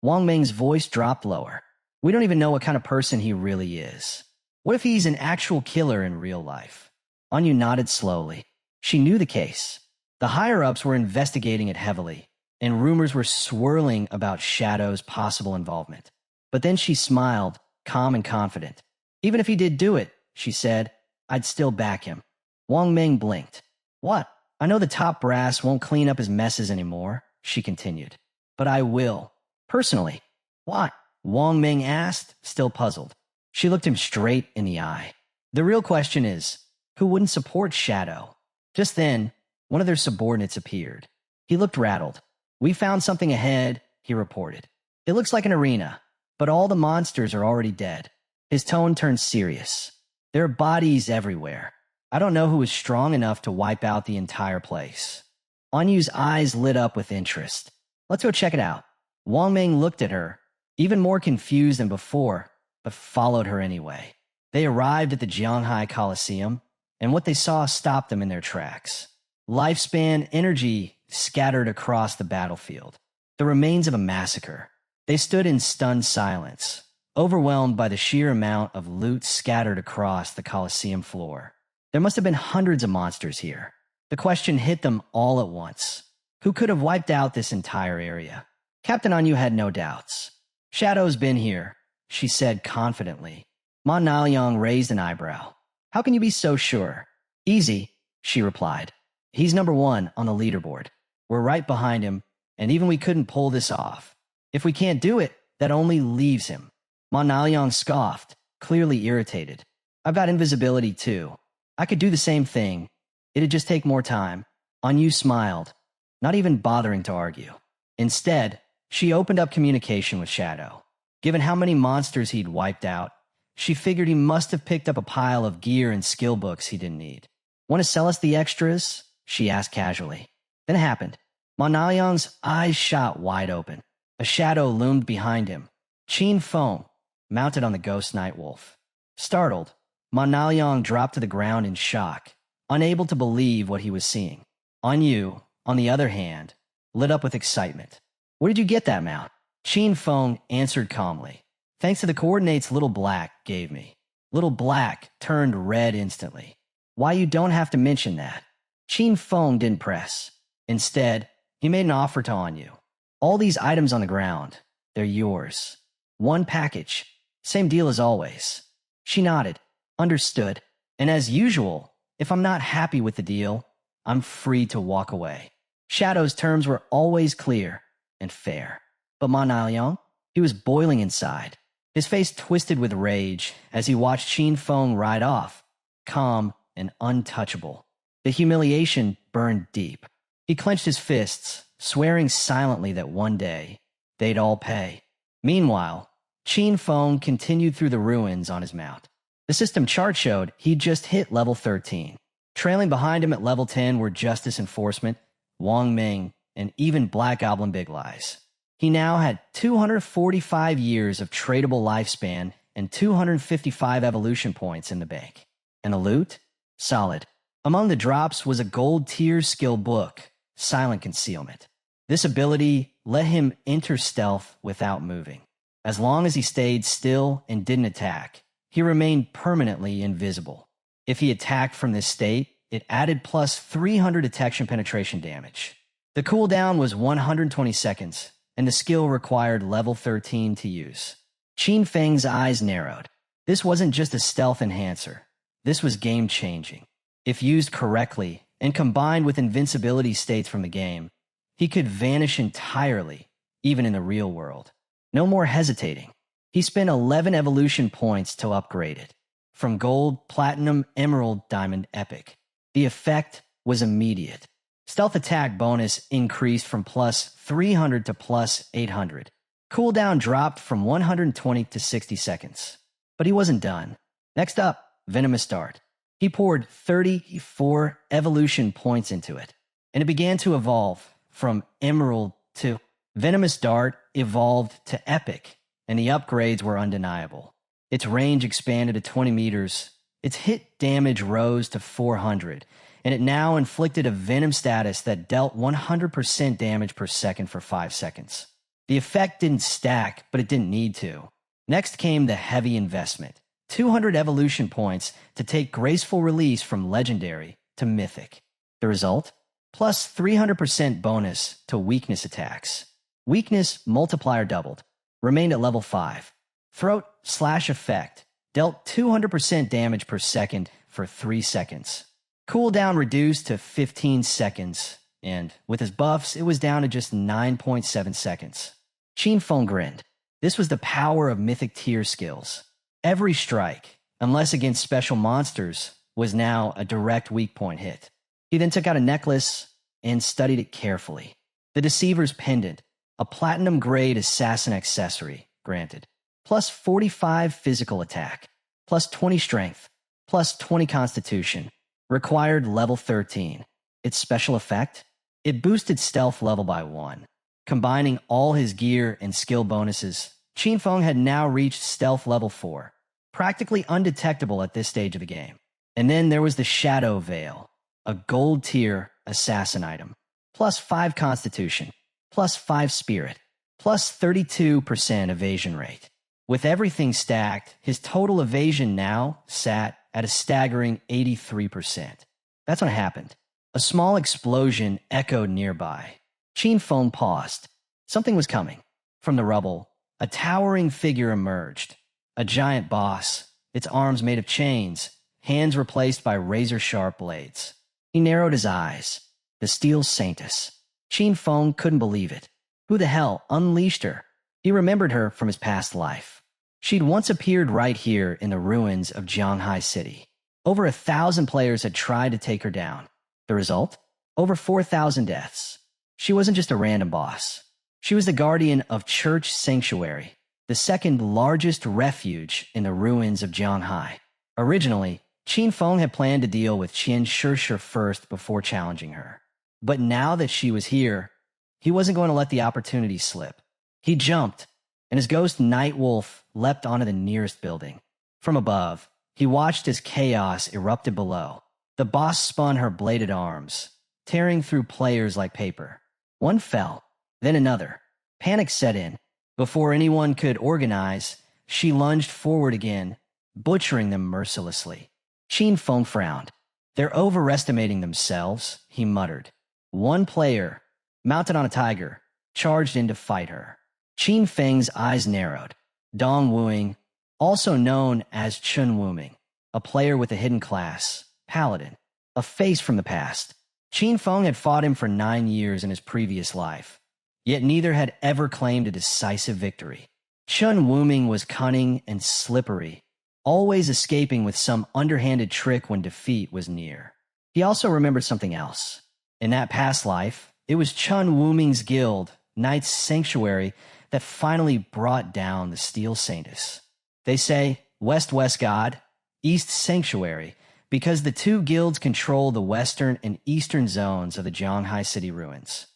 Wang Ming's voice dropped lower. We don't even know what kind of person he really is. What if he's an actual killer in real life? Anyu nodded slowly. She knew the case. The higher-ups were investigating it heavily, and rumors were swirling about Shadow's possible involvement. But then she smiled, calm and confident. Even if he did do it, she said, I'd still back him. Wang Ming blinked. What? I know the top brass won't clean up his messes anymore, she continued. But I will. Personally. Why? Wang Ming asked, still puzzled. She looked him straight in the eye. The real question is, who wouldn't support Shadow? Just then, one of their subordinates appeared. He looked rattled. We found something ahead, he reported. It looks like an arena, but all the monsters are already dead. His tone turned serious. There are bodies everywhere. I don't know who is strong enough to wipe out the entire place. Anyu's eyes lit up with interest. Let's go check it out. Wang Ming looked at her, even more confused than before, but followed her anyway. They arrived at the Jianghai Coliseum, and what they saw stopped them in their tracks. Lifespan energy scattered across the battlefield. The remains of a massacre. They stood in stunned silence, overwhelmed by the sheer amount of loot scattered across the Coliseum floor. There must have been hundreds of monsters here. The question hit them all at once. Who could have wiped out this entire area? Captain Anyu had no doubts. Shadow's been here, she said confidently. Ma Naoyang raised an eyebrow. How can you be so sure? Easy, she replied. He's number 1 on the leaderboard. We're right behind him, and even we couldn't pull this off. If we can't do it, that only leaves him. Ma Naoyang scoffed, clearly irritated. I've got invisibility too. I could do the same thing. It'd just take more time. Anyu smiled, not even bothering to argue. Instead, she opened up communication with Shadow. Given how many monsters he'd wiped out, she figured he must have picked up a pile of gear and skill books he didn't need. Want to sell us the extras? She asked casually. Then it happened. Ma Naoyang's eyes shot wide open. A shadow loomed behind him. Qin Feng, mounted on the ghost Nightwolf. Startled, Ma Naoyang dropped to the ground in shock, unable to believe what he was seeing. Anyu, on the other hand, lit up with excitement. Where did you get that mount? Qin Feng answered calmly. Thanks to the coordinates Little Black gave me. Little Black turned red instantly. Why you don't have to mention that. Qin Feng didn't press. Instead, he made an offer to Anyu. All these items on the ground, they're yours. One package. Same deal as always. She nodded. Understood. And as usual, if I'm not happy with the deal, I'm free to walk away. Shadow's terms were always clear and fair. But Ma Naoyang, he was boiling inside. His face twisted with rage as he watched Qin Feng ride off, calm and untouchable. The humiliation burned deep. He clenched his fists, swearing silently that one day, they'd all pay. Meanwhile, Qin Feng continued through the ruins on his mount. The system chart showed he'd just hit level 13. Trailing behind him at level 10 were Justice Enforcement, Wang Ming, and even Black Goblin Big Lies. He now had 245 years of tradable lifespan and 255 evolution points in the bank. And the loot? Solid. Among the drops was a gold tier skill book, Silent Concealment. This ability let him enter stealth without moving. As long as he stayed still and didn't attack, he remained permanently invisible. If he attacked from this state, it added plus 300 detection penetration damage. The cooldown was 120 seconds, and the skill required level 13 to use. Qin Feng's eyes narrowed. This wasn't just a stealth enhancer. This was game-changing. If used correctly and combined with invincibility states from the game, he could vanish entirely, even in the real world. No more hesitating. He spent 11 evolution points to upgrade it. From gold, platinum, emerald, diamond, epic. The effect was immediate. Stealth attack bonus increased from plus 300 to plus 800. Cooldown dropped from 120 to 60 seconds. But he wasn't done. Next up, Venomous Dart. He poured 34 evolution points into it, and it began to evolve from Emerald to Venomous Dart evolved to Epic, and the upgrades were undeniable. Its range expanded to 20 meters, its hit damage rose to 400, and it now inflicted a Venom status that dealt 100% damage per second for 5 seconds. The effect didn't stack, but it didn't need to. Next came the heavy investment. 200 evolution points to take graceful release from legendary to mythic. The result? Plus 300% bonus to weakness attacks. Weakness multiplier doubled. Remained at level 5. Throat slash effect. Dealt 200% damage per second for 3 seconds. Cooldown reduced to 15 seconds. And with his buffs, it was down to just 9.7 seconds. Chinfeng grinned. This was the power of mythic tier skills. Every strike, unless against special monsters, was now a direct weak point hit. He then took out a necklace and studied it carefully. The Deceiver's Pendant, a platinum-grade assassin accessory, granted. Plus 45 physical attack, plus 20 strength, plus 20 constitution. Required level 13. Its special effect? It boosted stealth level by 1. Combining all his gear and skill bonuses, Chinfeng had now reached stealth level 4, practically undetectable at this stage of the game. And then there was the Shadow Veil, a gold tier assassin item, plus 5 constitution, plus 5 spirit, plus 32% evasion rate. With everything stacked, his total evasion now sat at a staggering 83%. That's what happened. A small explosion echoed nearby. Chinfeng paused. Something was coming. From the rubble, a towering figure emerged. A giant boss, its arms made of chains, hands replaced by razor-sharp blades. He narrowed his eyes. The Steel Saintess. Chinfeng couldn't believe it. Who the hell unleashed her? He remembered her from his past life. She'd once appeared right here in the ruins of Jianghai City. Over 1,000 players had tried to take her down. The result? Over 4,000 deaths. She wasn't just a random boss. She was the guardian of Church Sanctuary, the second largest refuge in the ruins of Jianghai. Originally, Chinfeng had planned to deal with Qian Shishir first before challenging her. But now that she was here, he wasn't going to let the opportunity slip. He jumped, and his ghost Night Wolf leapt onto the nearest building. From above, he watched as chaos erupted below. The boss spun her bladed arms, tearing through players like paper. One fell, then another. Panic set in. Before anyone could organize, she lunged forward again, butchering them mercilessly. Chinfeng frowned. They're overestimating themselves, he muttered. One player, mounted on a tiger, charged in to fight her. Chinfeng's eyes narrowed. Dong Wuing, also known as Chun Wuming, a player with a hidden class, Paladin, a face from the past. Chinfeng had fought him for 9 years in his previous life, yet neither had ever claimed a decisive victory. Chun Wuming was cunning and slippery, always escaping with some underhanded trick when defeat was near. He also remembered something else. In that past life, it was Chun Wuming's guild, Knight's Sanctuary, that finally brought down the Steel Saintess. They say West-West God, East Sanctuary, because the two guilds control the western and eastern zones of the Jianghai City ruins.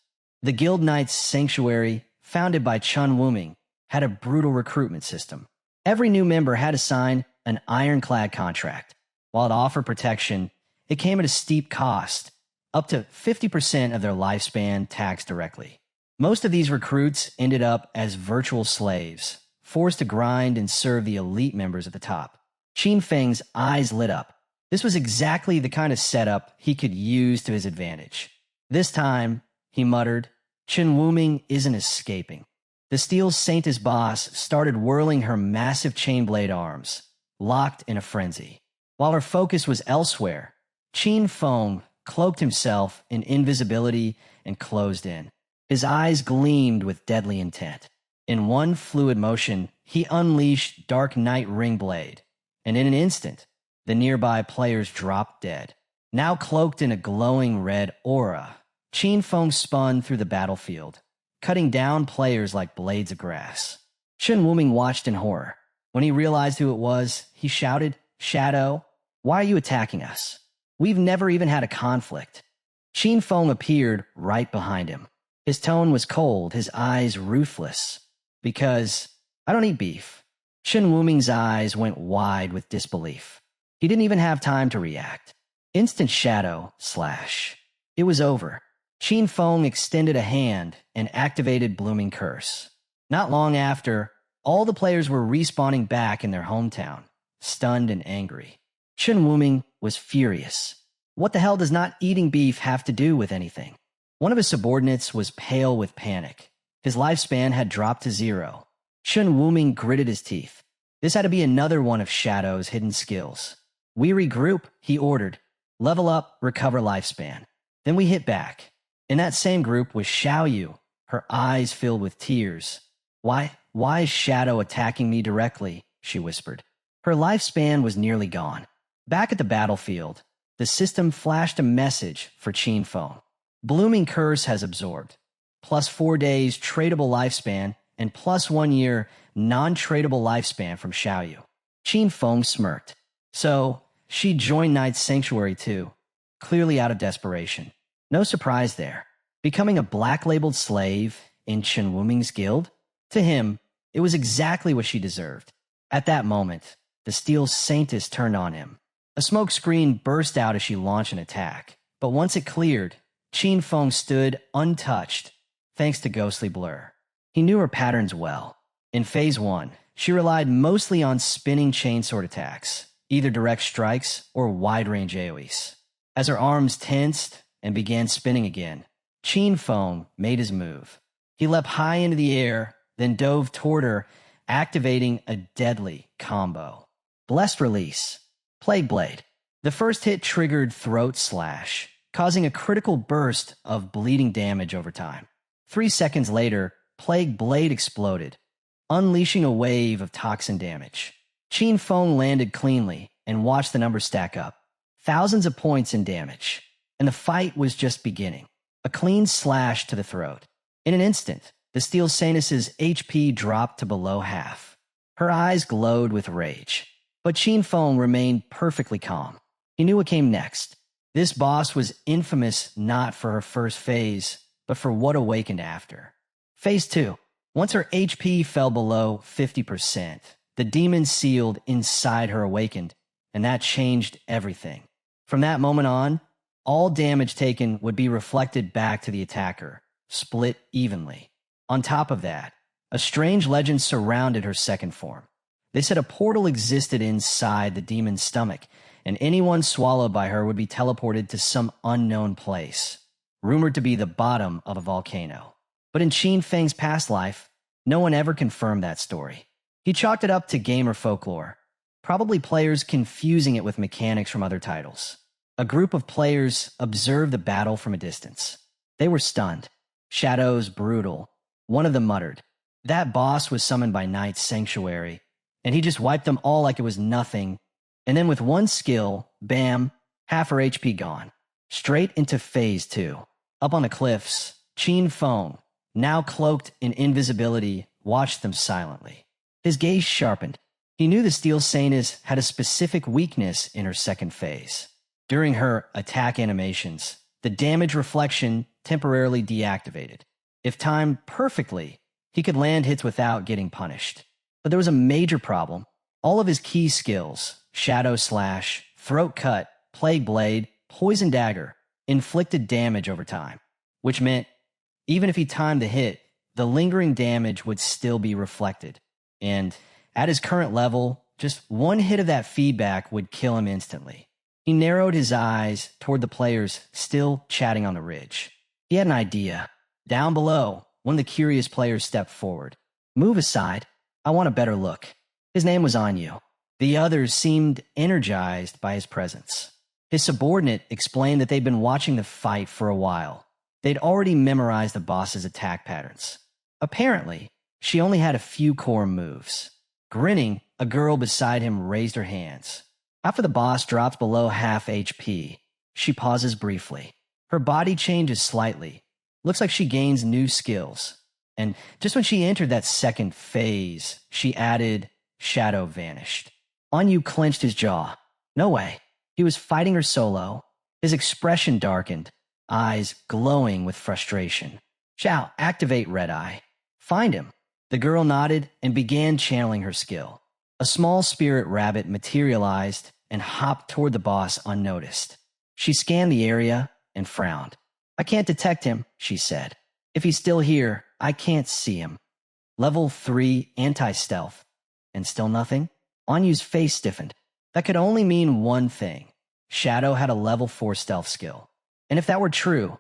The Guild Knight's Sanctuary, founded by Chun Wuming, had a brutal recruitment system. Every new member had to sign an ironclad contract. While it offered protection, it came at a steep cost, up to 50% of their lifespan taxed directly. Most of these recruits ended up as virtual slaves, forced to grind and serve the elite members at the top. Chinfeng's eyes lit up. This was exactly the kind of setup he could use to his advantage. This time, he muttered, Chun Wuming isn't escaping. The Steel Saintess boss started whirling her massive chain-blade arms, locked in a frenzy. While her focus was elsewhere, Chinfeng cloaked himself in invisibility and closed in. His eyes gleamed with deadly intent. In one fluid motion, he unleashed Dark Knight Ringblade, and in an instant, the nearby players dropped dead. Now cloaked in a glowing red aura, Qin Feng spun through the battlefield, cutting down players like blades of grass. Chen Wuming watched in horror. When he realized who it was, he shouted, "Shadow, why are you attacking us? We've never even had a conflict." Qin Feng appeared right behind him. His tone was cold, his eyes ruthless. "Because I don't eat beef." Chen Wuming's eyes went wide with disbelief. He didn't even have time to react. Instant shadow slash. It was over. Qin Feng extended a hand and activated Blooming Curse. Not long after, all the players were respawning back in their hometown, stunned and angry. Chen Wuming was furious. What the hell does not eating beef have to do with anything? One of his subordinates was pale with panic. His lifespan had dropped to 0. Chen Wuming gritted his teeth. This had to be another one of Shadow's hidden skills. "We regroup," he ordered. "Level up, recover lifespan." Then we hit back. In that same group was Xiaoyu, her eyes filled with tears. Why is Shadow attacking me directly?" she whispered. Her lifespan was nearly gone. Back at the battlefield, the system flashed a message for Qin Feng. "Blooming Curse has absorbed. +4 days tradable lifespan and +1 year non-tradable lifespan from Xiaoyu." Qin Feng smirked. So, she joined Knight's Sanctuary too, clearly out of desperation. No surprise there. Becoming a black-labeled slave in Chen Wuming's guild? To him, it was exactly what she deserved. At that moment, the Steel Saintess turned on him. A smoke screen burst out as she launched an attack, but once it cleared, Qin Feng stood untouched, thanks to Ghostly Blur. He knew her patterns well. In Phase 1, she relied mostly on spinning chainsword attacks, either direct strikes or wide-range AoEs. As her arms tensed and began spinning again, Qin Feng made his move. He leapt high into the air, then dove toward her, activating a deadly combo. Blessed Release. Plague Blade. The first hit triggered Throat Slash, causing a critical burst of bleeding damage over time. 3 seconds later, Plague Blade exploded, unleashing a wave of toxin damage. Qin Feng landed cleanly and watched the numbers stack up. Thousands of points in damage. And the fight was just beginning. A clean slash to the throat. In an instant, the Steel Saintess's HP dropped to below half. Her eyes glowed with rage. But Qin Feng remained perfectly calm. He knew what came next. This boss was infamous not for her first phase, but for what awakened after. Phase 2. Once her HP fell below 50%, the demon sealed inside her awakened, and that changed everything. From that moment on, all damage taken would be reflected back to the attacker, split evenly. On top of that, a strange legend surrounded her second form. They said a portal existed inside the demon's stomach, and anyone swallowed by her would be teleported to some unknown place, rumored to be the bottom of a volcano. But in Qin Feng's past life, no one ever confirmed that story. He chalked it up to gamer folklore, probably players confusing it with mechanics from other titles. A group of players observed the battle from a distance. They were stunned. Shadow's brutal. One of them muttered, "That boss was summoned by Knight's Sanctuary, and he just wiped them all like it was nothing. And then with one skill, bam, half her HP gone." Straight into Phase 2. Up on the cliffs, Qin Feng, now cloaked in invisibility, watched them silently. His gaze sharpened. He knew the Steel Saintess had a specific weakness in her second phase. During her attack animations, the damage reflection temporarily deactivated. If timed perfectly, he could land hits without getting punished. But there was a major problem. All of his key skills, Shadow Slash, Throat Cut, Plague Blade, Poison Dagger, inflicted damage over time, which meant even if he timed the hit, the lingering damage would still be reflected. And at his current level, just one hit of that feedback would kill him instantly. He narrowed his eyes toward the players still chatting on the ridge. He had an idea. Down below, one of the curious players stepped forward. "Move aside. I want a better look." His name was Anyu. The others seemed energized by his presence. His subordinate explained that they'd been watching the fight for a while. They'd already memorized the boss's attack patterns. Apparently, she only had a few core moves. Grinning, a girl beside him raised her hands. After the boss drops below half HP, she pauses briefly. Her body changes slightly. Looks like she gains new skills. And just when she entered that second phase, she added, shadow vanished. Anyu clenched his jaw. No way. He was fighting her solo. His expression darkened, eyes glowing with frustration. Xiao, activate Red Eye. Find him. The girl nodded and began channeling her skill. A small spirit rabbit materialized and hopped toward the boss unnoticed. She scanned the area and frowned. I can't detect him, she said. If he's still here, I can't see him. Level 3 anti-stealth. And still nothing? Anyu's face stiffened. That could only mean one thing. Shadow had a level 4 stealth skill. And if that were true,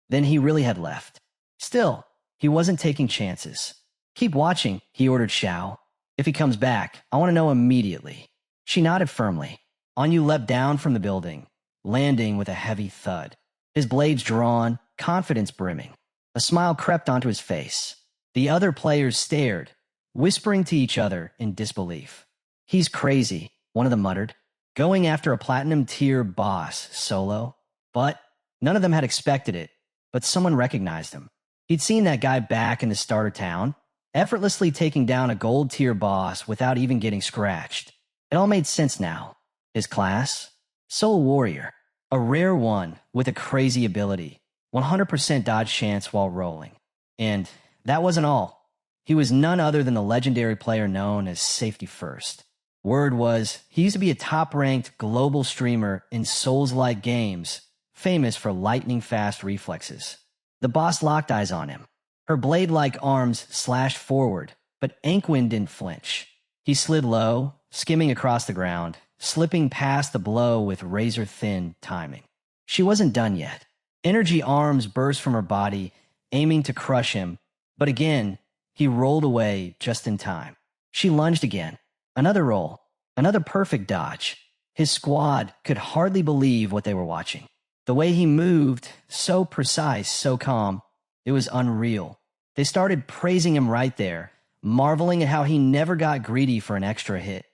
then he really had left. Still, he wasn't taking chances. Keep watching, he ordered Xiao. If he comes back, I want to know immediately. She nodded firmly. Anyu leapt down from the building, landing with a heavy thud. His blades drawn, confidence brimming. A smile crept onto his face. The other players stared, whispering to each other in disbelief. He's crazy, one of them muttered, going after a platinum-tier boss solo. But none of them had expected it, but someone recognized him. He'd seen that guy back in the starter town, effortlessly taking down a gold-tier boss without even getting scratched. It all made sense now. His class? Soul Warrior. A rare one with a crazy ability. 100% dodge chance while rolling. And that wasn't all. He was none other than the legendary player known as Safety First. Word was, he used to be a top-ranked global streamer in Souls-like games, famous for lightning-fast reflexes. The boss locked eyes on him. Her blade-like arms slashed forward, but Anquin didn't flinch. He slid low, skimming across the ground, slipping past the blow with razor-thin timing. She wasn't done yet. Energy arms burst from her body, aiming to crush him, but again, he rolled away just in time. She lunged again. Another roll. Another perfect dodge. His squad could hardly believe what they were watching. The way he moved, so precise, so calm, it was unreal. They started praising him right there, marveling at how he never got greedy for an extra hit,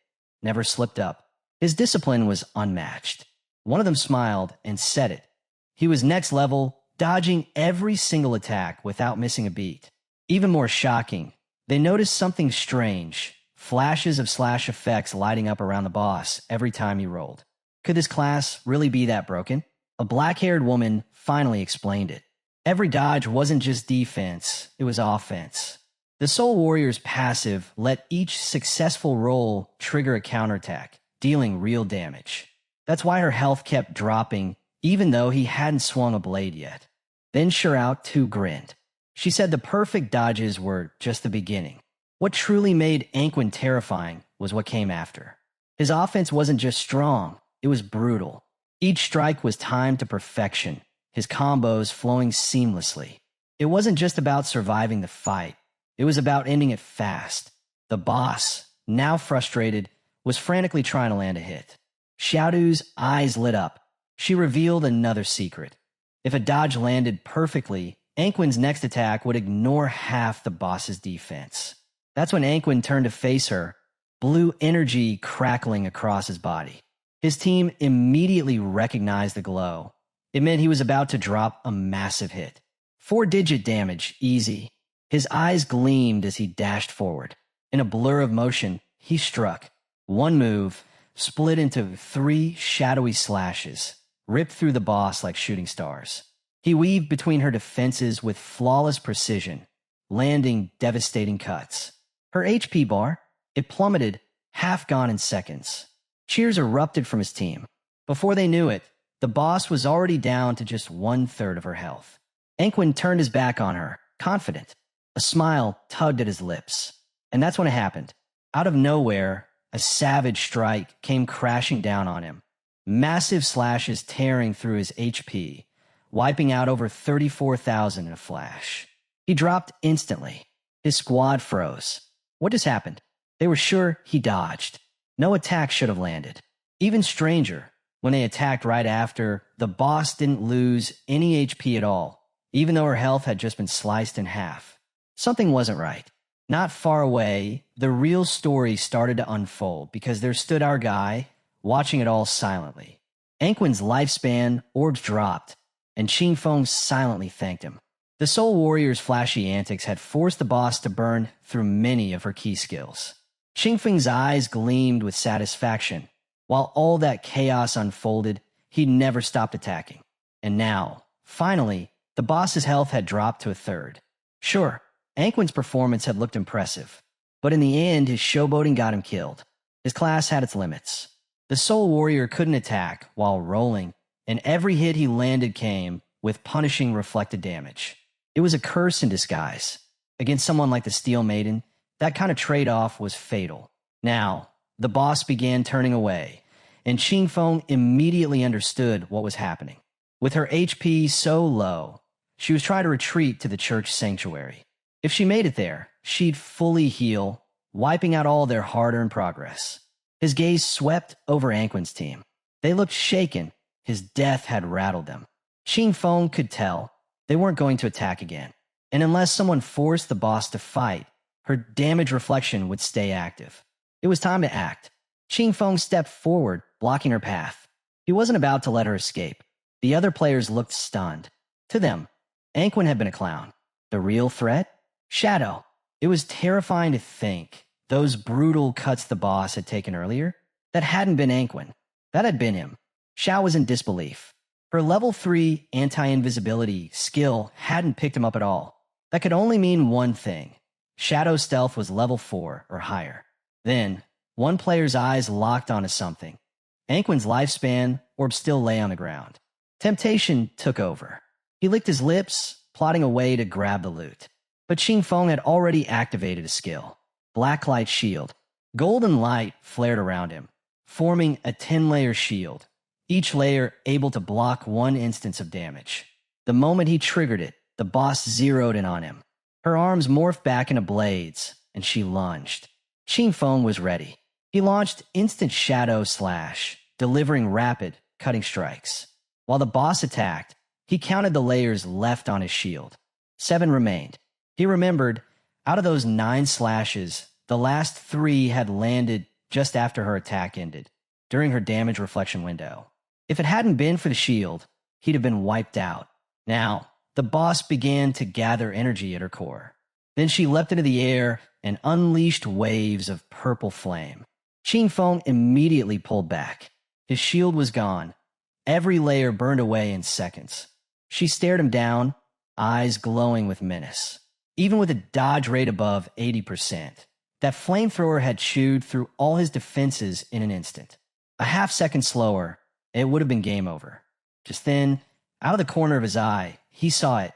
never slipped up. His discipline was unmatched. One of them smiled and said it. He was next level, dodging every single attack without missing a beat. Even more shocking, they noticed something strange, flashes of slash effects lighting up around the boss every time he rolled. Could this class really be that broken? A black-haired woman finally explained it. Every dodge wasn't just defense, it was offense. The Soul Warrior's passive let each successful roll trigger a counterattack, dealing real damage. That's why her health kept dropping, even though he hadn't swung a blade yet. Then Shirao too grinned. She said the perfect dodges were just the beginning. What truly made Anquin terrifying was what came after. His offense wasn't just strong, it was brutal. Each strike was timed to perfection, his combos flowing seamlessly. It wasn't just about surviving the fight. It was about ending it fast. The boss, now frustrated, was frantically trying to land a hit. Xiaodu's eyes lit up. She revealed another secret. If a dodge landed perfectly, Anquin's next attack would ignore half the boss's defense. That's when Anquin turned to face her, blue energy crackling across his body. His team immediately recognized the glow. It meant he was about to drop a massive hit. 4-digit damage, easy. His eyes gleamed as he dashed forward. In a blur of motion, he struck. One move, split into 3 shadowy slashes, ripped through the boss like shooting stars. He weaved between her defenses with flawless precision, landing devastating cuts. Her HP bar, it plummeted, half gone in seconds. Cheers erupted from his team. Before they knew it, the boss was already down to just 1/3 of her health. Anquin turned his back on her, confident. A smile tugged at his lips. And that's when it happened. Out of nowhere, a savage strike came crashing down on him. Massive slashes tearing through his HP, wiping out over 34,000 in a flash. He dropped instantly. His squad froze. What just happened? They were sure he dodged. No attack should have landed. Even stranger, when they attacked right after, the boss didn't lose any HP at all, even though her health had just been sliced in half. Something wasn't right. Not far away, the real story started to unfold because there stood our guy, watching it all silently. Anquin's lifespan, orbs dropped. and Qing Feng silently thanked him. The Soul Warrior's flashy antics had forced the boss to burn through many of her key skills. Qing Feng's eyes gleamed with satisfaction. While all that chaos unfolded, he never stopped attacking. And now, finally, the boss's health had dropped to a third. Sure, Anquin's performance had looked impressive, but in the end, his showboating got him killed. His class had its limits. The Soul Warrior couldn't attack while rolling, and every hit he landed came with punishing reflected damage. It was a curse in disguise. Against someone like the Steel Maiden, that kind of trade-off was fatal. Now, the boss began turning away, and Qing Feng immediately understood what was happening. With her HP so low, she was trying to retreat to the church sanctuary. If she made it there, she'd fully heal, wiping out all their hard-earned progress. His gaze swept over Anquin's team. They looked shaken. His death had rattled them. Qing Feng could tell they weren't going to attack again, and unless someone forced the boss to fight, her damage reflection would stay active. It was time to act. Qing Feng stepped forward, blocking her path. He wasn't about to let her escape. The other players looked stunned. To them, Anquin had been a clown. The real threat? Shadow. It was terrifying to think those brutal cuts the boss had taken earlier, that hadn't been Anquin. That had been him. Xiao was in disbelief. Her level 3 anti-invisibility skill hadn't picked him up at all. That could only mean one thing. Shadow's stealth was level 4 or higher. Then, one player's eyes locked onto something. Anquin's lifespan orb still lay on the ground. Temptation took over. He licked his lips, plotting a way to grab the loot. But Qing Feng had already activated a skill. Blacklight Shield. Golden light flared around him, forming a 10-layer shield, each layer able to block one instance of damage. The moment he triggered it, the boss zeroed in on him. Her arms morphed back into blades, and she lunged. Qing Feng was ready. He launched instant Shadow Slash, delivering rapid, cutting strikes. While the boss attacked, he counted the layers left on his shield. 7 remained. He remembered, out of those 9 slashes, the last 3 had landed just after her attack ended, during her damage reflection window. If it hadn't been for the shield, he'd have been wiped out. Now, the boss began to gather energy at her core. Then she leapt into the air and unleashed waves of purple flame. Qing Feng immediately pulled back. His shield was gone. Every layer burned away in seconds. She stared him down, eyes glowing with menace. Even with a dodge rate above 80%, that flamethrower had chewed through all his defenses in an instant. A half-second slower, it would have been game over. Just then, out of the corner of his eye, he saw it.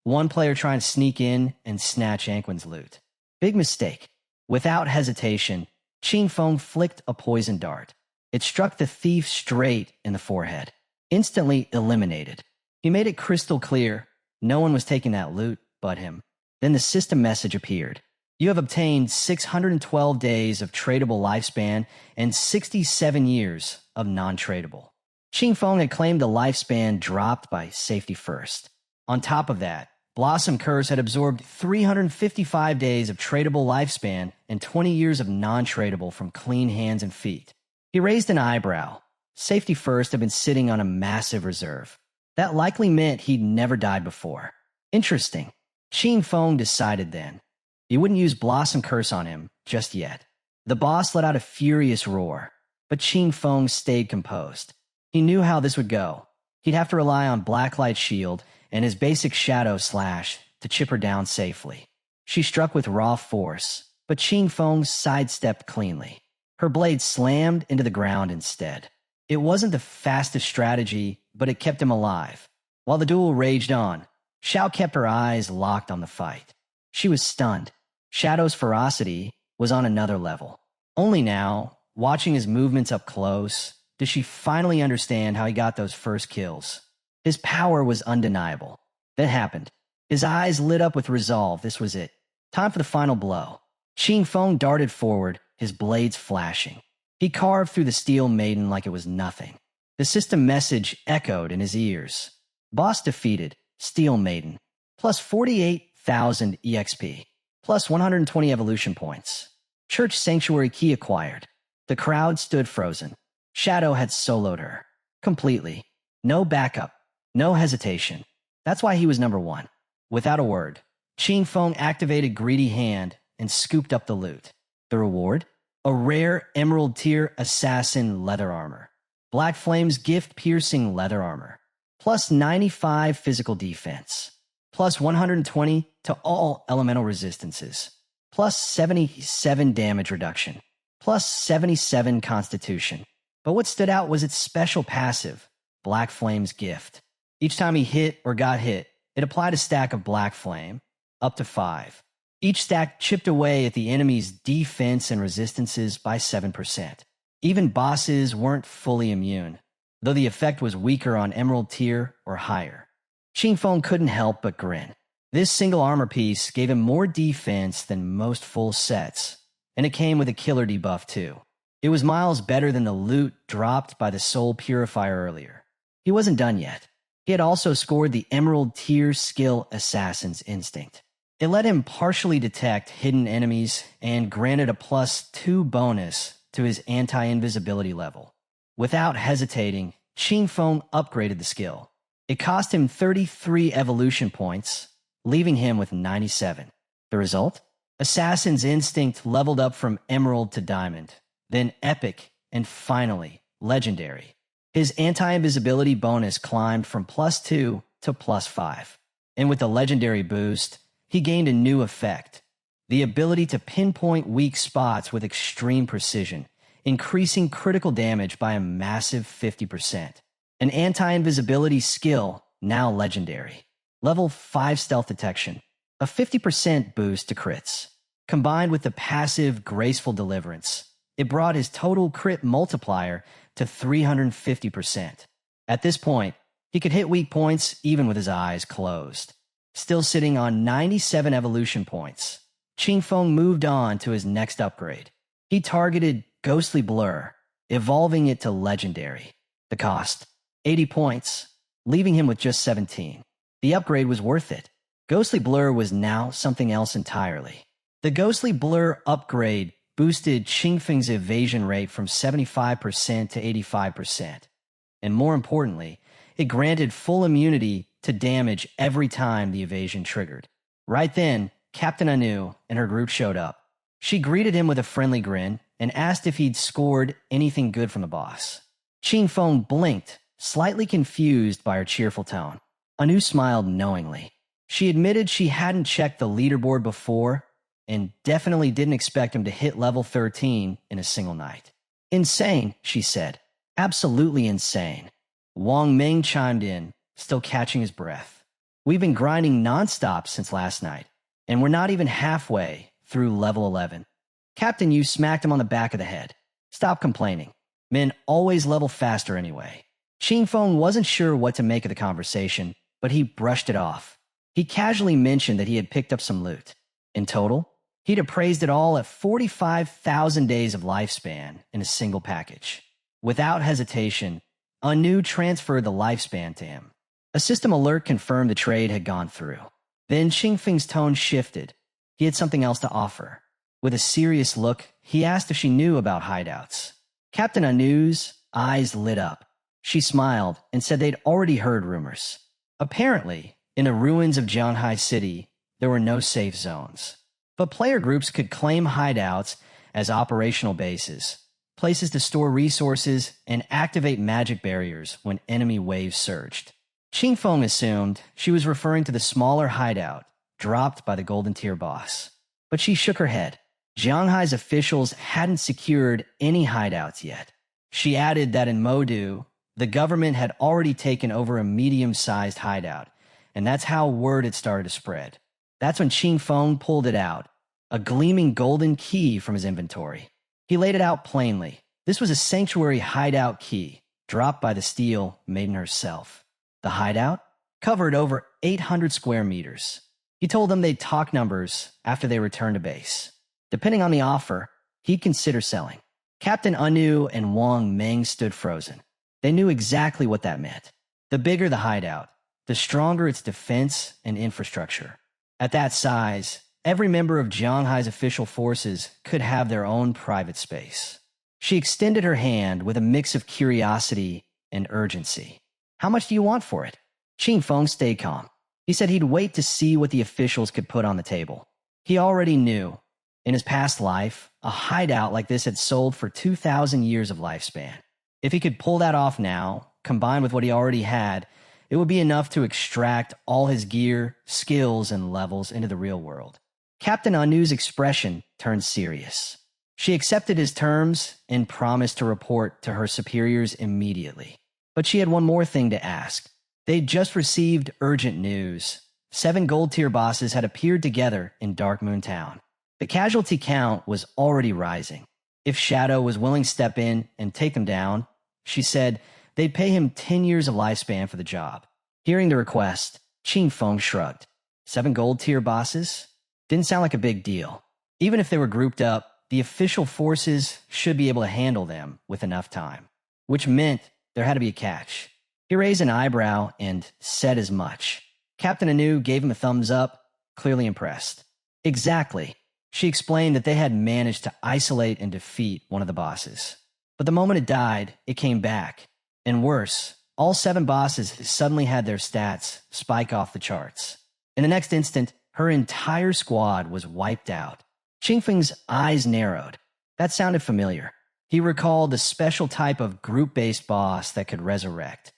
One player trying to sneak in and snatch Anquin's loot. Big mistake. Without hesitation, Qing Feng flicked a poison dart. It struck the thief straight in the forehead. Instantly eliminated. He made it crystal clear no one was taking that loot but him. Then the system message appeared. You have obtained 612 days of tradable lifespan and 67 years of non-tradable. Qing Feng had claimed the lifespan dropped by safety first. On top of that, Blossom Curse had absorbed 355 days of tradable lifespan and 20 years of non-tradable from clean hands and feet. He raised an eyebrow. Safety first had been sitting on a massive reserve. That likely meant he'd never died before. Interesting. Qing Feng decided then. He wouldn't use Blossom Curse on him just yet. The boss let out a furious roar, but Qing Feng stayed composed. He knew how this would go. He'd have to rely on Blacklight Shield and his basic Shadow Slash to chip her down safely. She struck with raw force, but Qing Feng sidestepped cleanly. Her blade slammed into the ground instead. It wasn't the fastest strategy, but it kept him alive. While the duel raged on, Xiao kept her eyes locked on the fight. She was stunned. Shadow's ferocity was on another level. Only now, watching his movements up close, did she finally understand how he got those first kills. His power was undeniable. That happened. His eyes lit up with resolve. This was it. Time for the final blow. Qing Feng darted forward, his blades flashing. He carved through the Steel Maiden like it was nothing. The system message echoed in his ears. Boss defeated. Steel Maiden. Plus 48,000 EXP. Plus 120 evolution points. Church Sanctuary key acquired. The crowd stood frozen. Shadow had soloed her. Completely. No backup. No hesitation. That's why he was number one. Without a word, Qing Feng activated Greedy Hand and scooped up the loot. The reward? A rare Emerald Tier Assassin leather armor. Black Flame's gift-piercing leather armor. Plus 95 physical defense. Plus 120 to all elemental resistances. Plus 77 damage reduction. Plus 77 constitution. But what stood out was its special passive, Black Flame's gift. Each time he hit or got hit, it applied a stack of Black Flame, up to 5. Each stack chipped away at the enemy's defense and resistances by 7%. Even bosses weren't fully immune, though the effect was weaker on Emerald Tier or higher. Qing Feng couldn't help but grin. This single armor piece gave him more defense than most full sets, and it came with a killer debuff too. It was miles better than the loot dropped by the Soul Purifier earlier. He wasn't done yet. He had also scored the Emerald Tier skill Assassin's Instinct. It let him partially detect hidden enemies and granted a +2 bonus to his anti-invisibility level. Without hesitating, Qing Feng upgraded the skill. It cost him 33 evolution points, leaving him with 97. The result? Assassin's Instinct leveled up from Emerald to Diamond, then Epic, and finally, Legendary. His anti-invisibility bonus climbed from +2 to +5. And with the Legendary boost, he gained a new effect, the ability to pinpoint weak spots with extreme precision, increasing critical damage by a massive 50%. An anti-invisibility skill, now legendary. Level 5 stealth detection, a 50% boost to crits. Combined with the passive graceful deliverance, it brought his total crit multiplier to 350%. At this point, he could hit weak points even with his eyes closed. Still sitting on 97 evolution points, Qing Feng moved on to his next upgrade. He targeted Ghostly Blur, evolving it to Legendary. The cost, 80 points, leaving him with just 17. The upgrade was worth it. Ghostly Blur was now something else entirely. The Ghostly Blur upgrade boosted Qing Feng's evasion rate from 75% to 85%. And more importantly, it granted full immunity to damage every time the evasion triggered. Right then, Captain Anu and her group showed up. She greeted him with a friendly grin and asked if he'd scored anything good from the boss. Qing Feng blinked, slightly confused by her cheerful tone. Anu smiled knowingly. She admitted she hadn't checked the leaderboard before and definitely didn't expect him to hit level 13 in a single night. Insane, she said. Absolutely insane. Wang Ming chimed in, still catching his breath. We've been grinding nonstop since last night, and we're not even halfway through level 11. Captain Yu smacked him on the back of the head. Stop complaining. Men always level faster anyway. Qing Feng wasn't sure what to make of the conversation, but he brushed it off. He casually mentioned that he had picked up some loot. In total, he'd appraised it all at 45,000 days of lifespan in a single package. Without hesitation, Anu transferred the lifespan to him. A system alert confirmed the trade had gone through. Then Qing Feng's tone shifted. He had something else to offer. With a serious look, he asked if she knew about hideouts. Captain Anu's eyes lit up. She smiled and said they'd already heard rumors. Apparently, in the ruins of Jianghai City, there were no safe zones. But player groups could claim hideouts as operational bases, places to store resources and activate magic barriers when enemy waves surged. Qing Feng assumed she was referring to the smaller hideout dropped by the Golden Tier boss. But she shook her head. Jianghai's officials hadn't secured any hideouts yet. She added that in Modu, the government had already taken over a medium-sized hideout, and that's how word had started to spread. That's when Qing Feng pulled it out, a gleaming golden key from his inventory. He laid it out plainly. This was a sanctuary hideout key, dropped by the Steel Maiden herself. The hideout covered over 800 square meters. He told them they'd talk numbers after they returned to base. Depending on the offer, he'd consider selling. Captain Anu and Wang Meng stood frozen. They knew exactly what that meant. The bigger the hideout, the stronger its defense and infrastructure. At that size, every member of Jianghai's official forces could have their own private space. She extended her hand with a mix of curiosity and urgency. How much do you want for it? Qin Feng stayed calm. He said he'd wait to see what the officials could put on the table. He already knew. In his past life, a hideout like this had sold for 2,000 years of lifespan. If he could pull that off now, combined with what he already had, it would be enough to extract all his gear, skills, and levels into the real world. Captain Anu's expression turned serious. She accepted his terms and promised to report to her superiors immediately. But she had one more thing to ask. They'd just received urgent news. 7 gold-tier bosses had appeared together in Dark Moon Town. The casualty count was already rising. If Shadow was willing to step in and take them down, she said they'd pay him 10 years of lifespan for the job. Hearing the request, Qin Feng shrugged. 7 gold-tier bosses? Didn't sound like a big deal. Even if they were grouped up, the official forces should be able to handle them with enough time. Which meant there had to be a catch. He raised an eyebrow and said as much. Captain Anu gave him a thumbs up, clearly impressed. Exactly. She explained that they had managed to isolate and defeat one of the bosses. But the moment it died, it came back. And worse, all 7 bosses suddenly had their stats spike off the charts. In the next instant, her entire squad was wiped out. Qingfeng's eyes narrowed. That sounded familiar. He recalled the special type of group-based boss that could resurrect.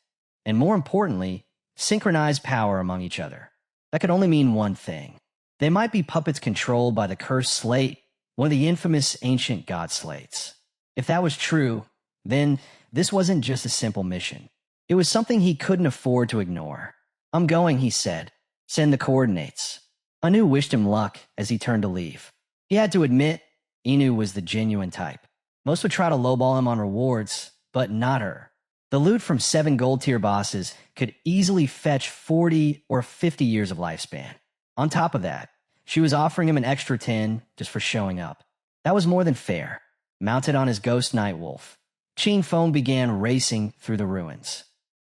And more importantly, synchronize power among each other. That could only mean one thing. They might be puppets controlled by the cursed slate, one of the infamous ancient god slates. If that was true, then this wasn't just a simple mission. It was something he couldn't afford to ignore. I'm going, he said. Send the coordinates. Anu wished him luck as he turned to leave. He had to admit, Inu was the genuine type. Most would try to lowball him on rewards, but not her. The loot from 7 gold-tier bosses could easily fetch 40 or 50 years of lifespan. On top of that, she was offering him an extra 10 just for showing up. That was more than fair. Mounted on his ghost Nightwolf, Qin Feng began racing through the ruins.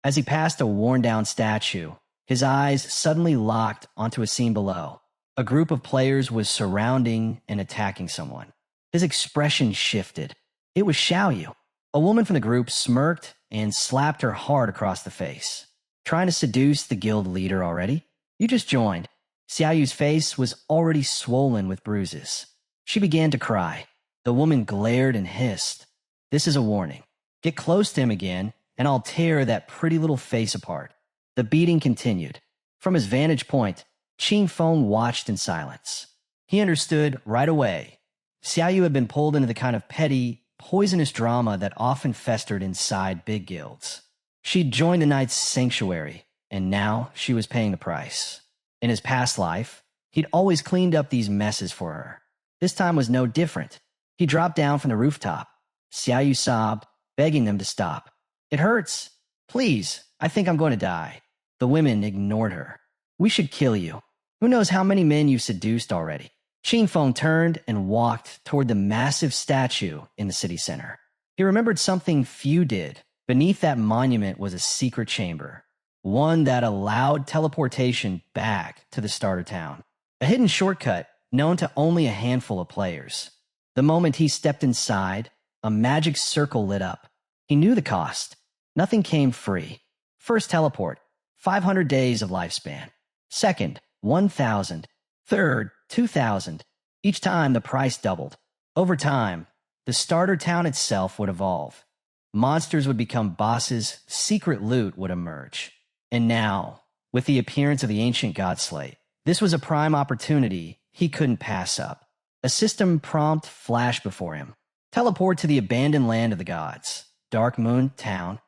As he passed a worn-down statue, his eyes suddenly locked onto a scene below. A group of players was surrounding and attacking someone. His expression shifted. It was Xiaoyu. A woman from the group smirked and slapped her hard across the face. Trying to seduce the guild leader already? You just joined. Xiaoyu's face was already swollen with bruises. She began to cry. The woman glared and hissed. This is a warning. Get close to him again, and I'll tear that pretty little face apart. The beating continued. From his vantage point, Qin Feng watched in silence. He understood right away. Xiaoyu had been pulled into the kind of petty, poisonous drama that often festered inside big guilds. She'd joined the Knight's sanctuary, and now she was paying the price. In his past life, he'd always cleaned up these messes for her. This time was no different. He dropped down from the rooftop. Xiaoyu sobbed, begging them to stop. It hurts. Please, I think I'm going to die. The women ignored her. We should kill you. Who knows how many men you've seduced already? Qin Feng turned and walked toward the massive statue in the city center. He remembered something few did. Beneath that monument was a secret chamber, one that allowed teleportation back to the starter town. A hidden shortcut known to only a handful of players. The moment he stepped inside, a magic circle lit up. He knew the cost. Nothing came free. First teleport, 500 days of lifespan. Second, 1,000. Third, 2,000. Each time the price doubled. Over time, the starter town itself would evolve. Monsters would become bosses, secret loot would emerge. And now, with the appearance of the ancient god slate, this was a prime opportunity he couldn't pass up. A system prompt flashed before him. Teleport to the abandoned land of the gods, Dark Moon Town.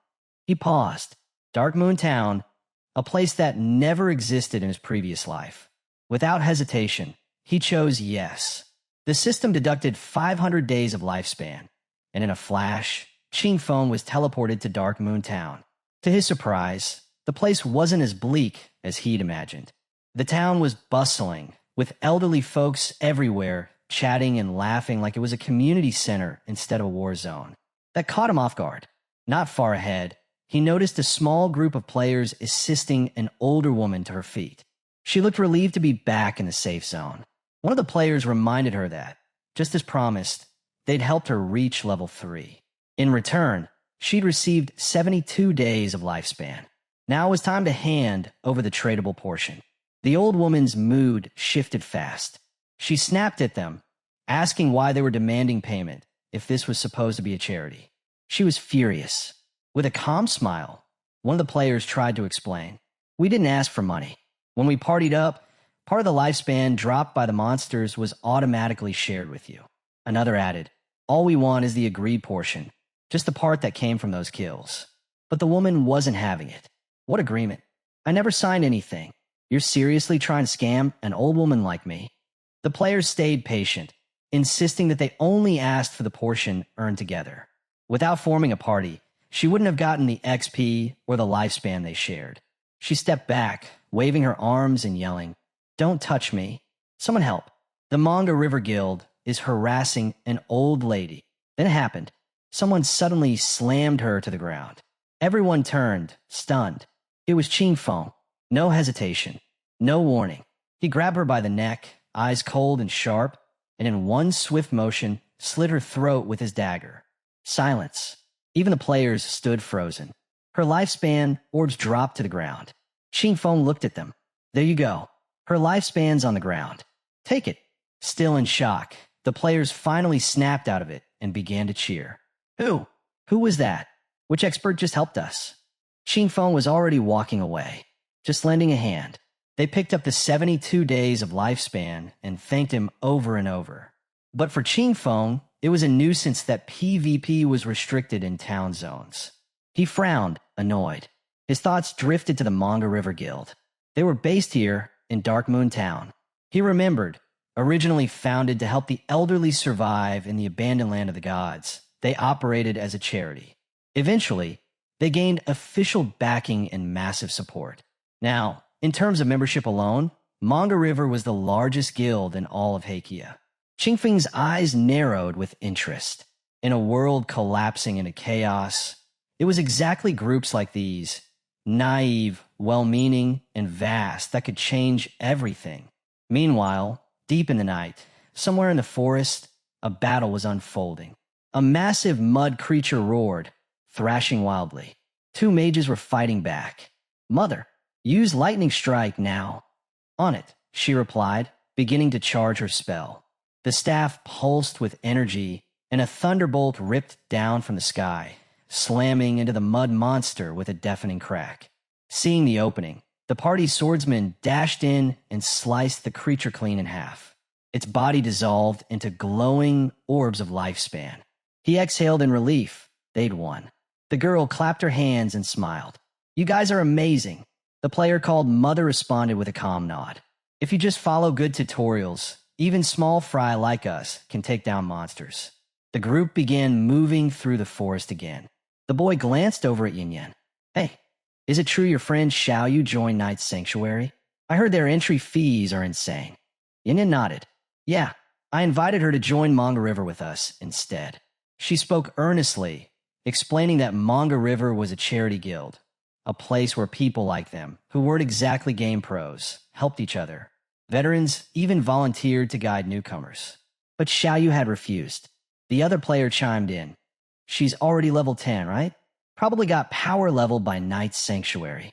He paused. Dark Moon Town, a place that never existed in his previous life. Without hesitation, he chose yes. The system deducted 500 days of lifespan, and in a flash, Qin Feng was teleported to Dark Moon Town. To his surprise, the place wasn't as bleak as he'd imagined. The town was bustling, with elderly folks everywhere chatting and laughing like it was a community center instead of a war zone. That caught him off guard. Not far ahead, he noticed a small group of players assisting an older woman to her feet. She looked relieved to be back in the safe zone. One of the players reminded her that, just as promised, they'd helped her reach level 3. In return, she'd received 72 days of lifespan. Now it was time to hand over the tradable portion. The old woman's mood shifted fast. She snapped at them, asking why they were demanding payment if this was supposed to be a charity. She was furious. With a calm smile, one of the players tried to explain. We didn't ask for money. When we partied up, part of the lifespan dropped by the monsters was automatically shared with you. Another added, all we want is the agreed portion, just the part that came from those kills. But the woman wasn't having it. What agreement? I never signed anything. You're seriously trying to scam an old woman like me? The players stayed patient, insisting that they only asked for the portion earned together. Without forming a party, she wouldn't have gotten the XP or the lifespan they shared. She stepped back, waving her arms and yelling, "Don't touch me. Someone help. The Manga River Guild is harassing an old lady." Then it happened. Someone suddenly slammed her to the ground. Everyone turned, stunned. It was Ching Feng. No hesitation. No warning. He grabbed her by the neck, eyes cold and sharp, and in one swift motion, slit her throat with his dagger. Silence. Even the players stood frozen. Her lifespan orbs dropped to the ground. Ching Feng looked at them. There you go. Her lifespan's on the ground. Take it. Still in shock, the players finally snapped out of it and began to cheer. Who? Who was that? Which expert just helped us? Ching Feng was already walking away, just lending a hand. They picked up the 72 days of lifespan and thanked him over and over. But for Ching Feng, it was a nuisance that PvP was restricted in town zones. He frowned, annoyed. His thoughts drifted to the Manga River Guild. They were based here in Dark Moon Town. He remembered, originally founded to help the elderly survive in the abandoned land of the gods, they operated as a charity. Eventually, they gained official backing and massive support. Now, in terms of membership alone, Manga River was the largest guild in all of Heikia. Ching Feng's eyes narrowed with interest. In a world collapsing into chaos, it was exactly groups like these, naive, well-meaning, and vast, that could change everything. Meanwhile, deep in the night, somewhere in the forest, a battle was unfolding. A massive mud creature roared, thrashing wildly. Two mages were fighting back. Mother, use lightning strike now. On it, she replied, beginning to charge her spell. The staff pulsed with energy, and a thunderbolt ripped down from the sky, slamming into the mud monster with a deafening crack. Seeing the opening, the party's swordsman dashed in and sliced the creature clean in half. Its body dissolved into glowing orbs of lifespan. He exhaled in relief. They'd won. The girl clapped her hands and smiled. You guys are amazing. The player called Mother responded with a calm nod. If you just follow good tutorials, even small fry like us can take down monsters. The group began moving through the forest again. The boy glanced over at Yin Yan. Hey, is it true your friend Xiaoyu joined Knight's Sanctuary? I heard their entry fees are insane. Yin Yan nodded. Yeah, I invited her to join Manga River with us instead. She spoke earnestly, explaining that Manga River was a charity guild, a place where people like them, who weren't exactly game pros, helped each other. Veterans even volunteered to guide newcomers. But Xiaoyu had refused. The other player chimed in. She's already level 10, right? Probably got power leveled by Knight's Sanctuary.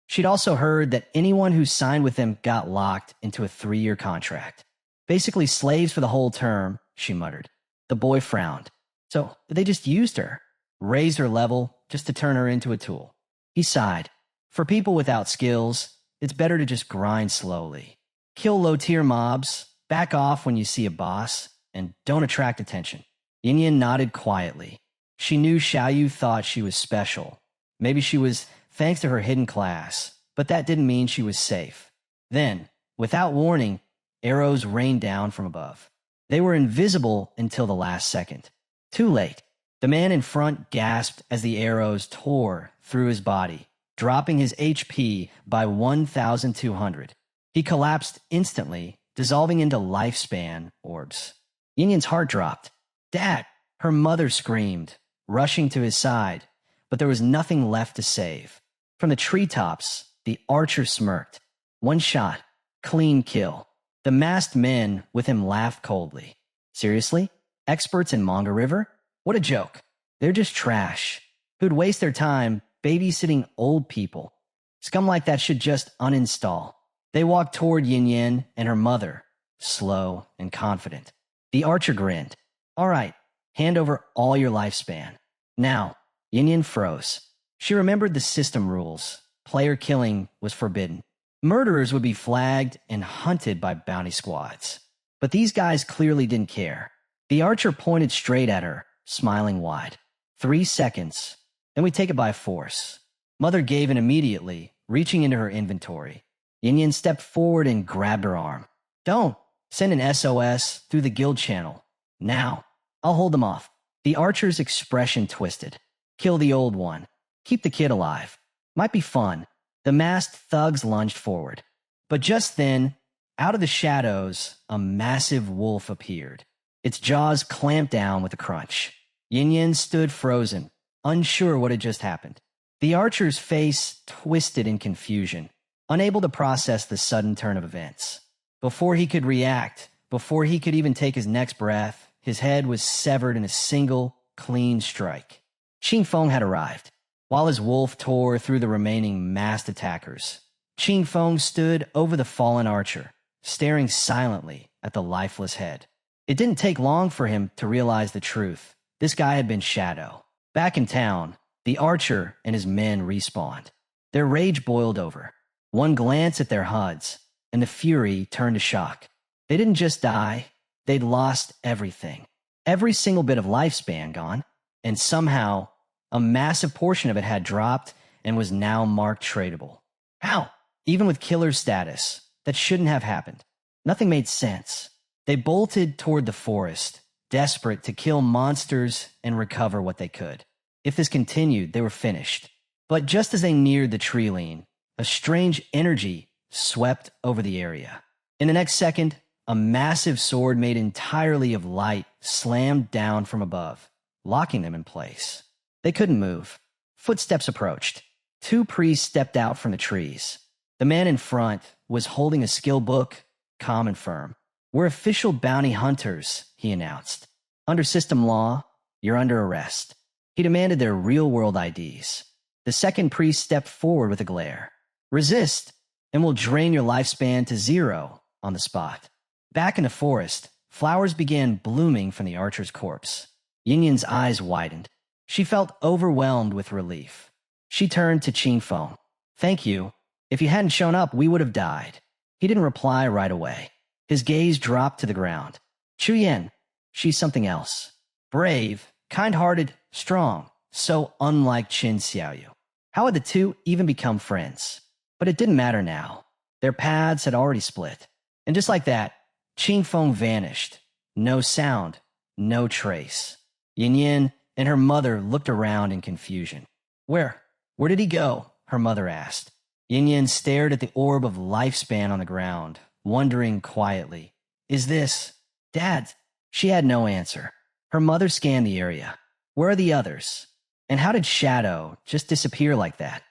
She'd also heard that anyone who signed with them got locked into a 3-year contract. Basically slaves for the whole term, she muttered. The boy frowned. So they just used her, raised her level just to turn her into a tool. He sighed. For people without skills, it's better to just grind slowly. Kill low-tier mobs, back off when you see a boss, and don't attract attention. Yin Yin nodded quietly. She knew Xiaoyu thought she was special. Maybe she was thanks to her hidden class, but that didn't mean she was safe. Then, without warning, arrows rained down from above. They were invisible until the last second. Too late. The man in front gasped as the arrows tore through his body, dropping his HP by 1,200. He collapsed instantly, dissolving into lifespan orbs. Yin Yin's heart dropped. Dad! Her mother screamed, rushing to his side, but there was nothing left to save. From the treetops, the archer smirked. One shot, clean kill. The masked men with him laughed coldly. Seriously? Experts in Manga River? What a joke. They're just trash. Who'd waste their time babysitting old people. Scum like that should just uninstall. They walked toward Yin Yin and her mother, slow and confident. The archer grinned. All right, hand over all your lifespan. Now, Yin Yin froze. She remembered the system rules. Player killing was forbidden. Murderers would be flagged and hunted by bounty squads. But these guys clearly didn't care. The archer pointed straight at her, smiling wide. 3 seconds, then we take it by force. Mother gave in immediately, reaching into her inventory. Yin Yin stepped forward and grabbed her arm. Don't. Send an SOS through the guild channel. Now. I'll hold them off. The archer's expression twisted. Kill the old one. Keep the kid alive. Might be fun. The masked thugs lunged forward. But just then, out of the shadows, a massive wolf appeared. Its jaws clamped down with a crunch. Yin Yin stood frozen, unsure what had just happened. The archer's face twisted in confusion, unable to process the sudden turn of events. Before he could react, before he could even take his next breath, his head was severed in a single, clean strike. Qing Feng had arrived. While his wolf tore through the remaining masked attackers, Qing Feng stood over the fallen archer, staring silently at the lifeless head. It didn't take long for him to realize the truth. This guy had been Shadow. Back in town, the archer and his men respawned. Their rage boiled over. One glance at their HUDs, and the fury turned to shock. They didn't just die, they'd lost everything. Every single bit of lifespan gone, and somehow, a massive portion of it had dropped and was now marked tradable. How? Even with killer status, that shouldn't have happened. Nothing made sense. They bolted toward the forest, desperate to kill monsters and recover what they could. If this continued, they were finished. But just as they neared the tree line, a strange energy swept over the area. In the next second, a massive sword made entirely of light slammed down from above, locking them in place. They couldn't move. Footsteps approached. 2 priests stepped out from the trees. The man in front was holding a skill book, calm and firm. We're official bounty hunters, he announced. Under system law, you're under arrest. He demanded their real-world IDs. The second priest stepped forward with a glare. Resist, and we'll drain your lifespan to 0 on the spot. Back in the forest, flowers began blooming from the archer's corpse. Yin Yin's eyes widened. She felt overwhelmed with relief. She turned to Qing Feng. Thank you. If you hadn't shown up, we would have died. He didn't reply right away. His gaze dropped to the ground. Chu Yan, she's something else. Brave, kind-hearted, strong, so unlike Qin Xiaoyu. How had the two even become friends? But it didn't matter now. Their paths had already split. And just like that, Qing Feng vanished. No sound, no trace. Yin Yin and her mother looked around in confusion. Where did he go? Her mother asked. Yin Yin stared at the orb of lifespan on the ground, wondering quietly, is this Dad? She had no answer. Her mother scanned the area. Where are the others? And how did Shadow just disappear like that?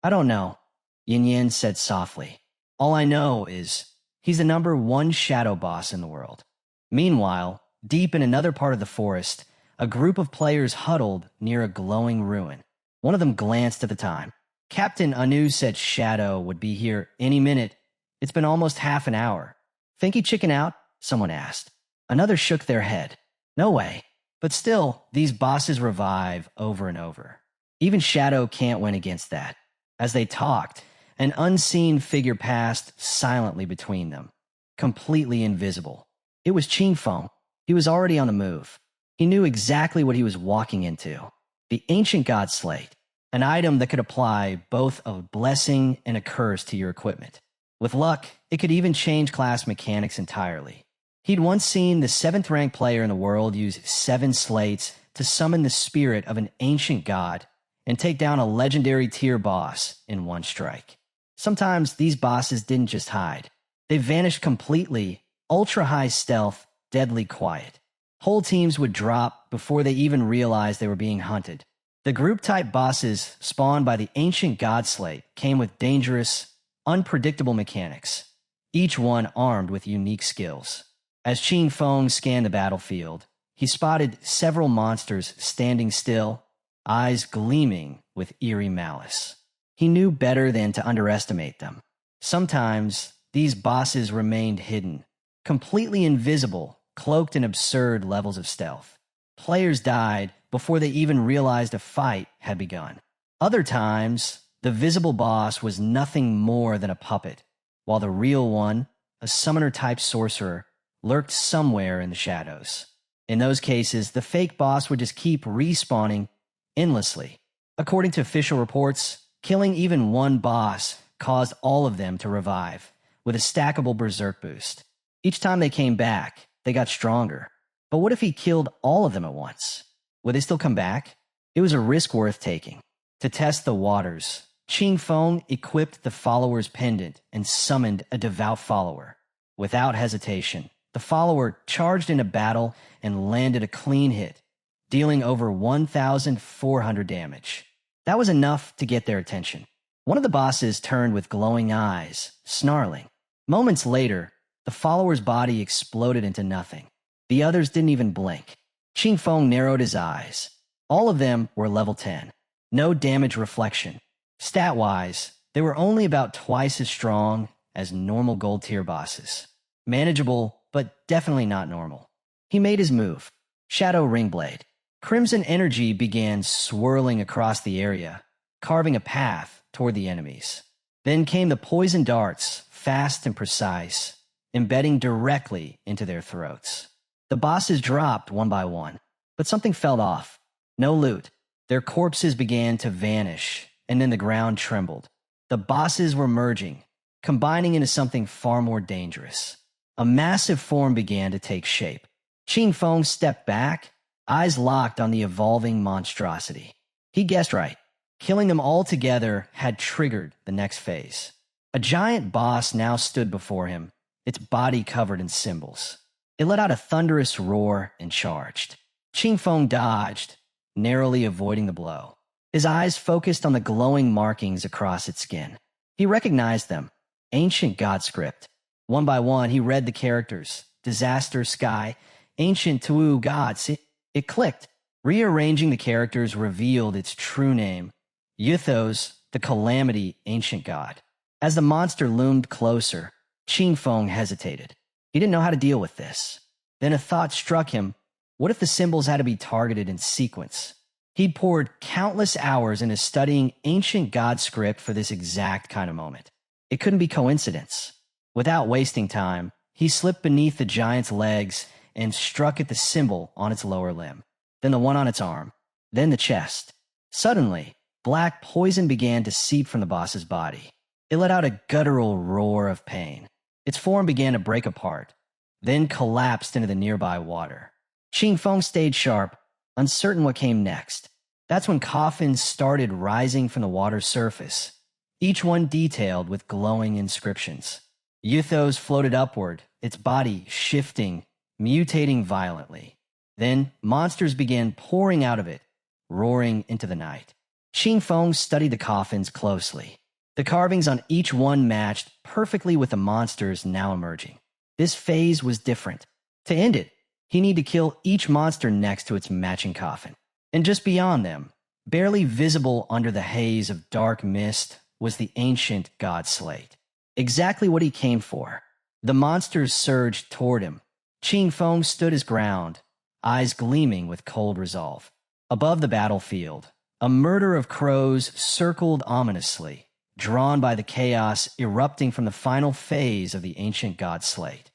I don't know, Yin Yin said softly. All I know is he's the #1 shadow boss in the world. Meanwhile, deep in another part of the forest, a group of players huddled near a glowing ruin. One of them glanced at the time. Captain Anu said Shadow would be here any minute. It's been almost half an hour. Think he chickened out? Someone asked. Another shook their head. No way. But still, these bosses revive over and over. Even Shadow can't win against that. As they talked, an unseen figure passed silently between them, completely invisible. It was Qing Feng. He was already on the move. He knew exactly what he was walking into. The ancient god slate, an item that could apply both a blessing and a curse to your equipment. With luck, it could even change class mechanics entirely. He'd once seen the 7th-ranked player in the world use 7 slates to summon the spirit of an ancient god and take down a legendary tier boss in one strike. Sometimes these bosses didn't just hide. They vanished completely, ultra-high stealth, deadly quiet. Whole teams would drop before they even realized they were being hunted. The group-type bosses spawned by the ancient god slate came with dangerous, unpredictable mechanics, each one armed with unique skills. As Qing Feng scanned the battlefield, he spotted several monsters standing still, eyes gleaming with eerie malice. He knew better than to underestimate them. Sometimes, these bosses remained hidden, completely invisible, cloaked in absurd levels of stealth. Players died before they even realized a fight had begun. Other times, the visible boss was nothing more than a puppet, while the real one, a summoner-type sorcerer, lurked somewhere in the shadows. In those cases, the fake boss would just keep respawning endlessly. According to official reports, killing even one boss caused all of them to revive, with a stackable berserk boost. Each time they came back, they got stronger. But what if he killed all of them at once? Would they still come back? It was a risk worth taking. To test the waters, Qing Feng equipped the follower's pendant and summoned a devout follower. Without hesitation, the follower charged into battle and landed a clean hit, dealing over 1,400 damage. That was enough to get their attention. One of the bosses turned with glowing eyes, snarling. Moments later, the follower's body exploded into nothing. The others didn't even blink. Qing Feng narrowed his eyes. All of them were level 10. No damage reflection. Stat-wise, they were only about twice as strong as normal gold tier bosses. Manageable, but definitely not normal. He made his move. Shadow Ringblade. Crimson energy began swirling across the area, carving a path toward the enemies. Then came the poison darts, fast and precise, embedding directly into their throats. The bosses dropped one by one, but something fell off. No loot. Their corpses began to vanish, and then the ground trembled. The bosses were merging, combining into something far more dangerous. A massive form began to take shape. Qing Feng stepped back, eyes locked on the evolving monstrosity. He guessed right. Killing them all together had triggered the next phase. A giant boss now stood before him, its body covered in symbols. It let out a thunderous roar and charged. Qing Feng dodged, narrowly avoiding the blow. His eyes focused on the glowing markings across its skin. He recognized them. Ancient God script. One by one, he read the characters. Disaster, Sky, Ancient Tuwu Gods. It clicked. Rearranging the characters revealed its true name. Yuthos, the Calamity Ancient God. As the monster loomed closer, Qing Feng hesitated. He didn't know how to deal with this. Then a thought struck him. What if the symbols had to be targeted in sequence? He'd poured countless hours into studying ancient god script for this exact kind of moment. It couldn't be coincidence. Without wasting time, he slipped beneath the giant's legs and struck at the symbol on its lower limb, then the one on its arm, then the chest. Suddenly, black poison began to seep from the boss's body. It let out a guttural roar of pain. Its form began to break apart, then collapsed into the nearby water. Qing Feng stayed sharp, uncertain what came next. That's when coffins started rising from the water's surface, each one detailed with glowing inscriptions. Yuthos floated upward, its body shifting, mutating violently. Then monsters began pouring out of it, roaring into the night. Qing Feng studied the coffins closely. The carvings on each one matched perfectly with the monsters now emerging. This phase was different. To end it, he needed to kill each monster next to its matching coffin. And just beyond them, barely visible under the haze of dark mist, was the ancient god slate. Exactly what he came for. The monsters surged toward him. Qing Feng stood his ground, eyes gleaming with cold resolve. Above the battlefield, a murder of crows circled ominously, drawn by the chaos erupting from the final phase of the ancient god slate.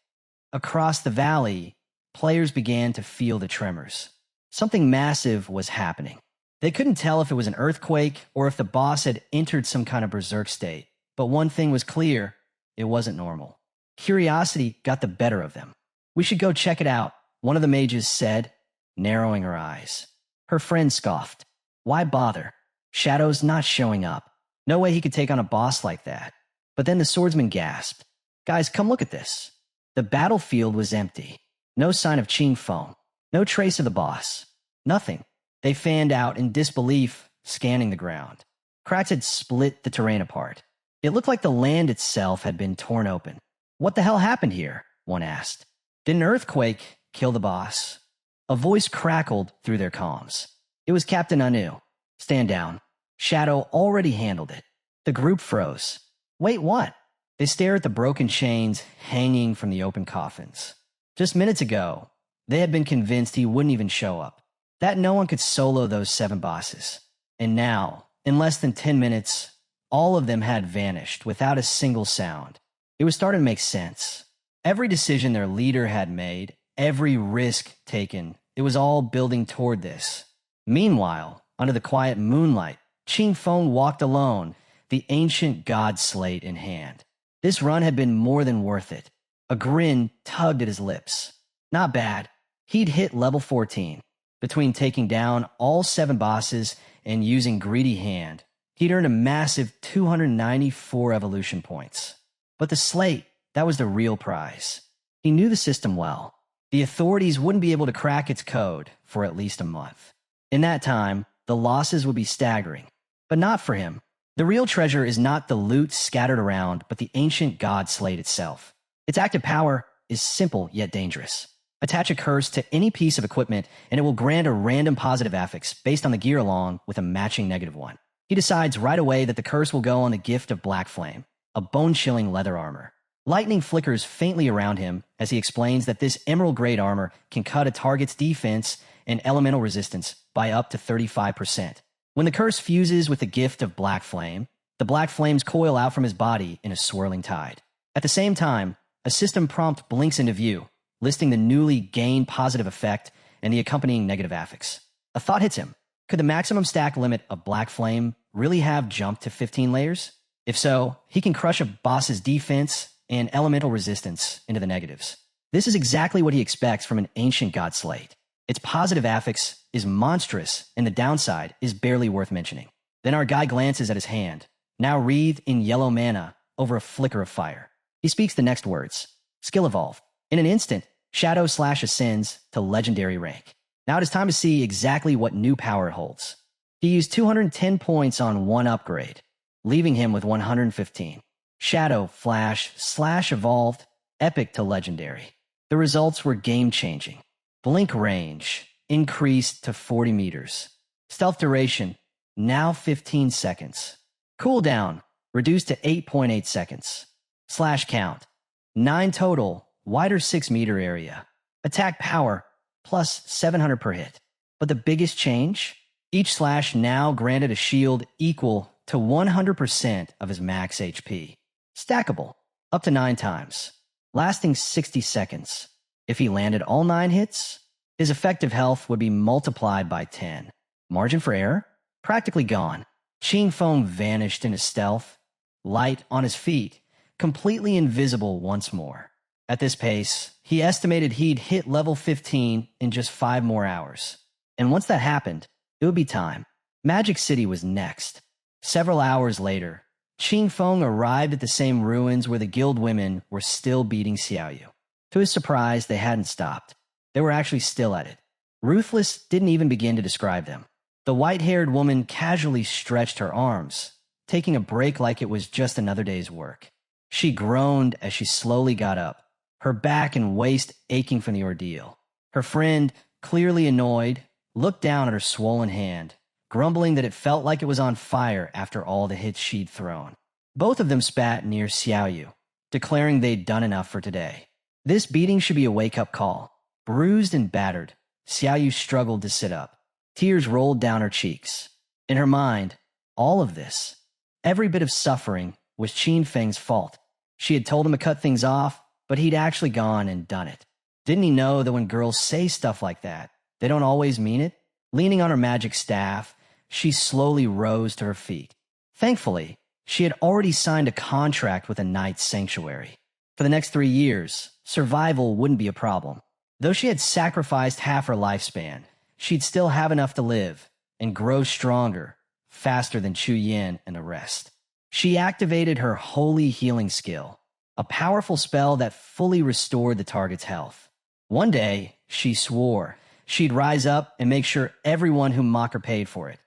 Across the valley, players began to feel the tremors. Something massive was happening. They couldn't tell if it was an earthquake or if the boss had entered some kind of berserk state, but one thing was clear: it wasn't normal. Curiosity got the better of them. "We should go check it out," one of the mages said, narrowing her eyes. Her friend scoffed. Why bother? Shadow's not showing up. No way he could take on a boss like that. But then the swordsman gasped. "Guys, come look at this." The battlefield was empty. No sign of Qing Feng. No trace of the boss. Nothing. They fanned out in disbelief, scanning the ground. Cracks had split the terrain apart. It looked like the land itself had been torn open. "What the hell happened here?" one asked. "Did an earthquake kill the boss?" A voice crackled through their comms. It was Captain Anu. "Stand down. Shadow already handled it." The group froze. Wait, what? They stare at the broken chains hanging from the open coffins. Just minutes ago, they had been convinced he wouldn't even show up, that no one could solo those 7 bosses. And now, in less than 10 minutes, all of them had vanished without a single sound. It was starting to make sense. Every decision their leader had made, every risk taken, it was all building toward this. Meanwhile, under the quiet moonlight, Qing Feng walked alone, the ancient god slate in hand. This run had been more than worth it. A grin tugged at his lips. Not bad. He'd hit level 14. Between taking down all 7 bosses and using Greedy Hand, he'd earned a massive 294 evolution points. But the slate, that was the real prize. He knew the system well. The authorities wouldn't be able to crack its code for at least a month. In that time, the losses would be staggering. But not for him. The real treasure is not the loot scattered around, but the ancient god slate itself. Its active power is simple yet dangerous. Attach a curse to any piece of equipment, and it will grant a random positive affix based on the gear along with a matching negative one. He decides right away that the curse will go on the gift of Black Flame, a bone-chilling leather armor. Lightning flickers faintly around him as he explains that this emerald-grade armor can cut a target's defense and elemental resistance by up to 35%. When the curse fuses with the gift of Black Flame, the black flames coil out from his body in a swirling tide. At the same time, a system prompt blinks into view, listing the newly gained positive effect and the accompanying negative affix. A thought hits him. Could the maximum stack limit of Black Flame really have jumped to 15 layers? If so, he can crush a boss's defense and elemental resistance into the negatives. This is exactly what he expects from an ancient god slate. Its positive affix is monstrous, and the downside is barely worth mentioning. Then our guy glances at his hand, now wreathed in yellow mana over a flicker of fire. He speaks the next words. Skill evolve. In an instant, Shadow Slash ascends to legendary rank. Now it is time to see exactly what new power it holds. He used 210 points on one upgrade, leaving him with 115. Shadow Flash Slash evolved, epic to legendary. The results were game-changing. Blink range increased to 40 meters. Stealth duration, now 15 seconds. Cooldown, reduced to 8.8 seconds. Slash count, 9 total, wider 6-meter area. Attack power, plus 700 per hit. But the biggest change? Each slash now granted a shield equal to 100% of his max HP. Stackable, up to 9 times. Lasting 60 seconds. If he landed all 9 hits, his effective health would be multiplied by 10. Margin for error? Practically gone. Qing Feng vanished into stealth, light on his feet, completely invisible once more. At this pace, he estimated he'd hit level 15 in just 5 more hours. And once that happened, it would be time. Magic City was next. Several hours later, Qing Feng arrived at the same ruins where the guild women were still beating Xiaoyu. To his surprise, they hadn't stopped. They were actually still at it. Ruthless didn't even begin to describe them. The white-haired woman casually stretched her arms, taking a break like it was just another day's work. She groaned as she slowly got up, her back and waist aching from the ordeal. Her friend, clearly annoyed, looked down at her swollen hand, grumbling that it felt like it was on fire after all the hits she'd thrown. Both of them spat near Xiaoyu, declaring they'd done enough for today. This beating should be a wake-up call. Bruised and battered, Xiaoyu struggled to sit up. Tears rolled down her cheeks. In her mind, all of this, every bit of suffering, was Qin Feng's fault. She had told him to cut things off, but he'd actually gone and done it. Didn't he know that when girls say stuff like that, they don't always mean it? Leaning on her magic staff, she slowly rose to her feet. Thankfully, she had already signed a contract with a knight's sanctuary. For the next 3 years, survival wouldn't be a problem. Though she had sacrificed half her lifespan, she'd still have enough to live and grow stronger, faster than Chu Yin and the rest. She activated her holy healing skill, a powerful spell that fully restored the target's health. One day, she swore she'd rise up and make sure everyone who mocked her paid for it,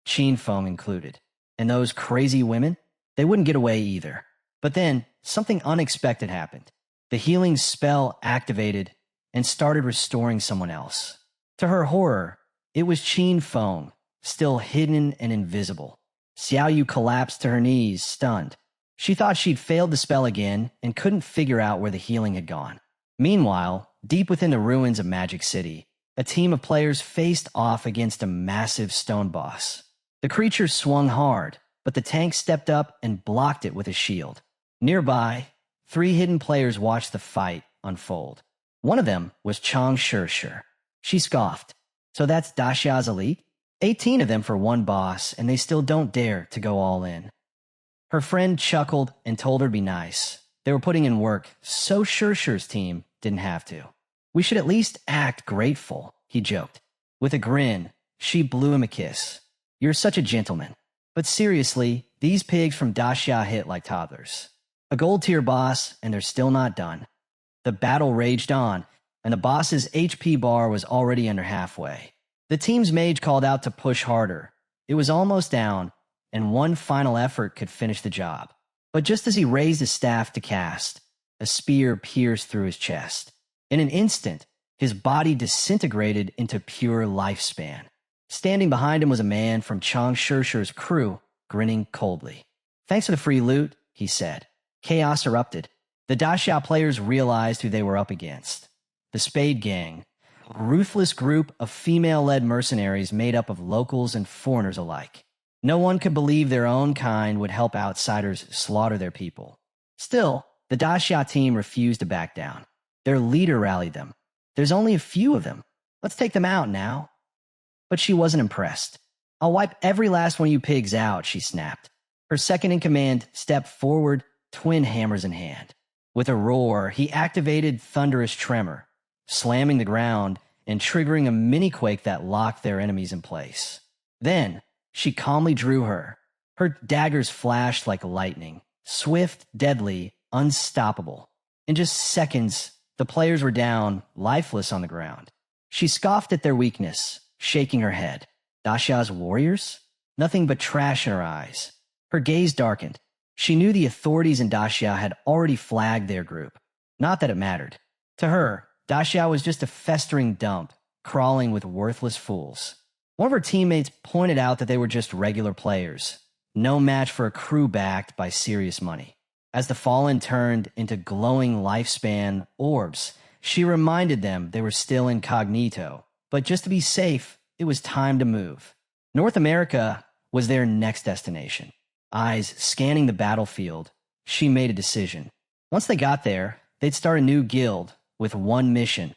Qin Feng included. And those crazy women, they wouldn't get away either. But then, something unexpected happened. The healing spell activated and started restoring someone else. To her horror, it was Qin Feng, still hidden and invisible. Xiao Yu collapsed to her knees, stunned. She thought she'd failed the spell again and couldn't figure out where the healing had gone. Meanwhile, deep within the ruins of Magic City, a team of players faced off against a massive stone boss. The creature swung hard, but the tank stepped up and blocked it with a shield. Nearby, 3 hidden players watched the fight unfold. One of them was Chang Shirshir. She scoffed. So that's Daxia's elite? 18 of them for one boss, and they still don't dare to go all in. Her friend chuckled and told her to be nice. They were putting in work, so Shirshir's team didn't have to. We should at least act grateful, he joked. With a grin, she blew him a kiss. You're such a gentleman. But seriously, these pigs from Daxia hit like toddlers. A gold tier boss, and they're still not done. The battle raged on, and the boss's HP bar was already under halfway. The team's mage called out to push harder. It was almost down, and one final effort could finish the job. But just as he raised his staff to cast, a spear pierced through his chest. In an instant, his body disintegrated into pure lifespan. Standing behind him was a man from Chang Shirshir's crew, grinning coldly. Thanks for the free loot, he said. Chaos erupted. The Daxia players realized who they were up against. The Spade Gang, a ruthless group of female-led mercenaries made up of locals and foreigners alike. No one could believe their own kind would help outsiders slaughter their people. Still, the Daxia team refused to back down. Their leader rallied them. There's only a few of them. Let's take them out now. But she wasn't impressed. I'll wipe every last one of you pigs out, she snapped. Her second-in-command stepped forward, twin hammers in hand. With a roar, he activated Thunderous Tremor, slamming the ground and triggering a mini-quake that locked their enemies in place. Then, she calmly drew her. Her daggers flashed like lightning, swift, deadly, unstoppable. In just seconds, the players were down, lifeless on the ground. She scoffed at their weakness, shaking her head. Daxia's warriors? Nothing but trash in her eyes. Her gaze darkened. She knew the authorities in Daxia had already flagged their group. Not that it mattered. To her, Daxia was just a festering dump, crawling with worthless fools. One of her teammates pointed out that they were just regular players, no match for a crew backed by serious money. As the Fallen turned into glowing lifespan orbs, she reminded them they were still incognito, but just to be safe, it was time to move. North America was their next destination. Eyes scanning the battlefield, she made a decision. Once they got there, they'd start a new guild with one mission: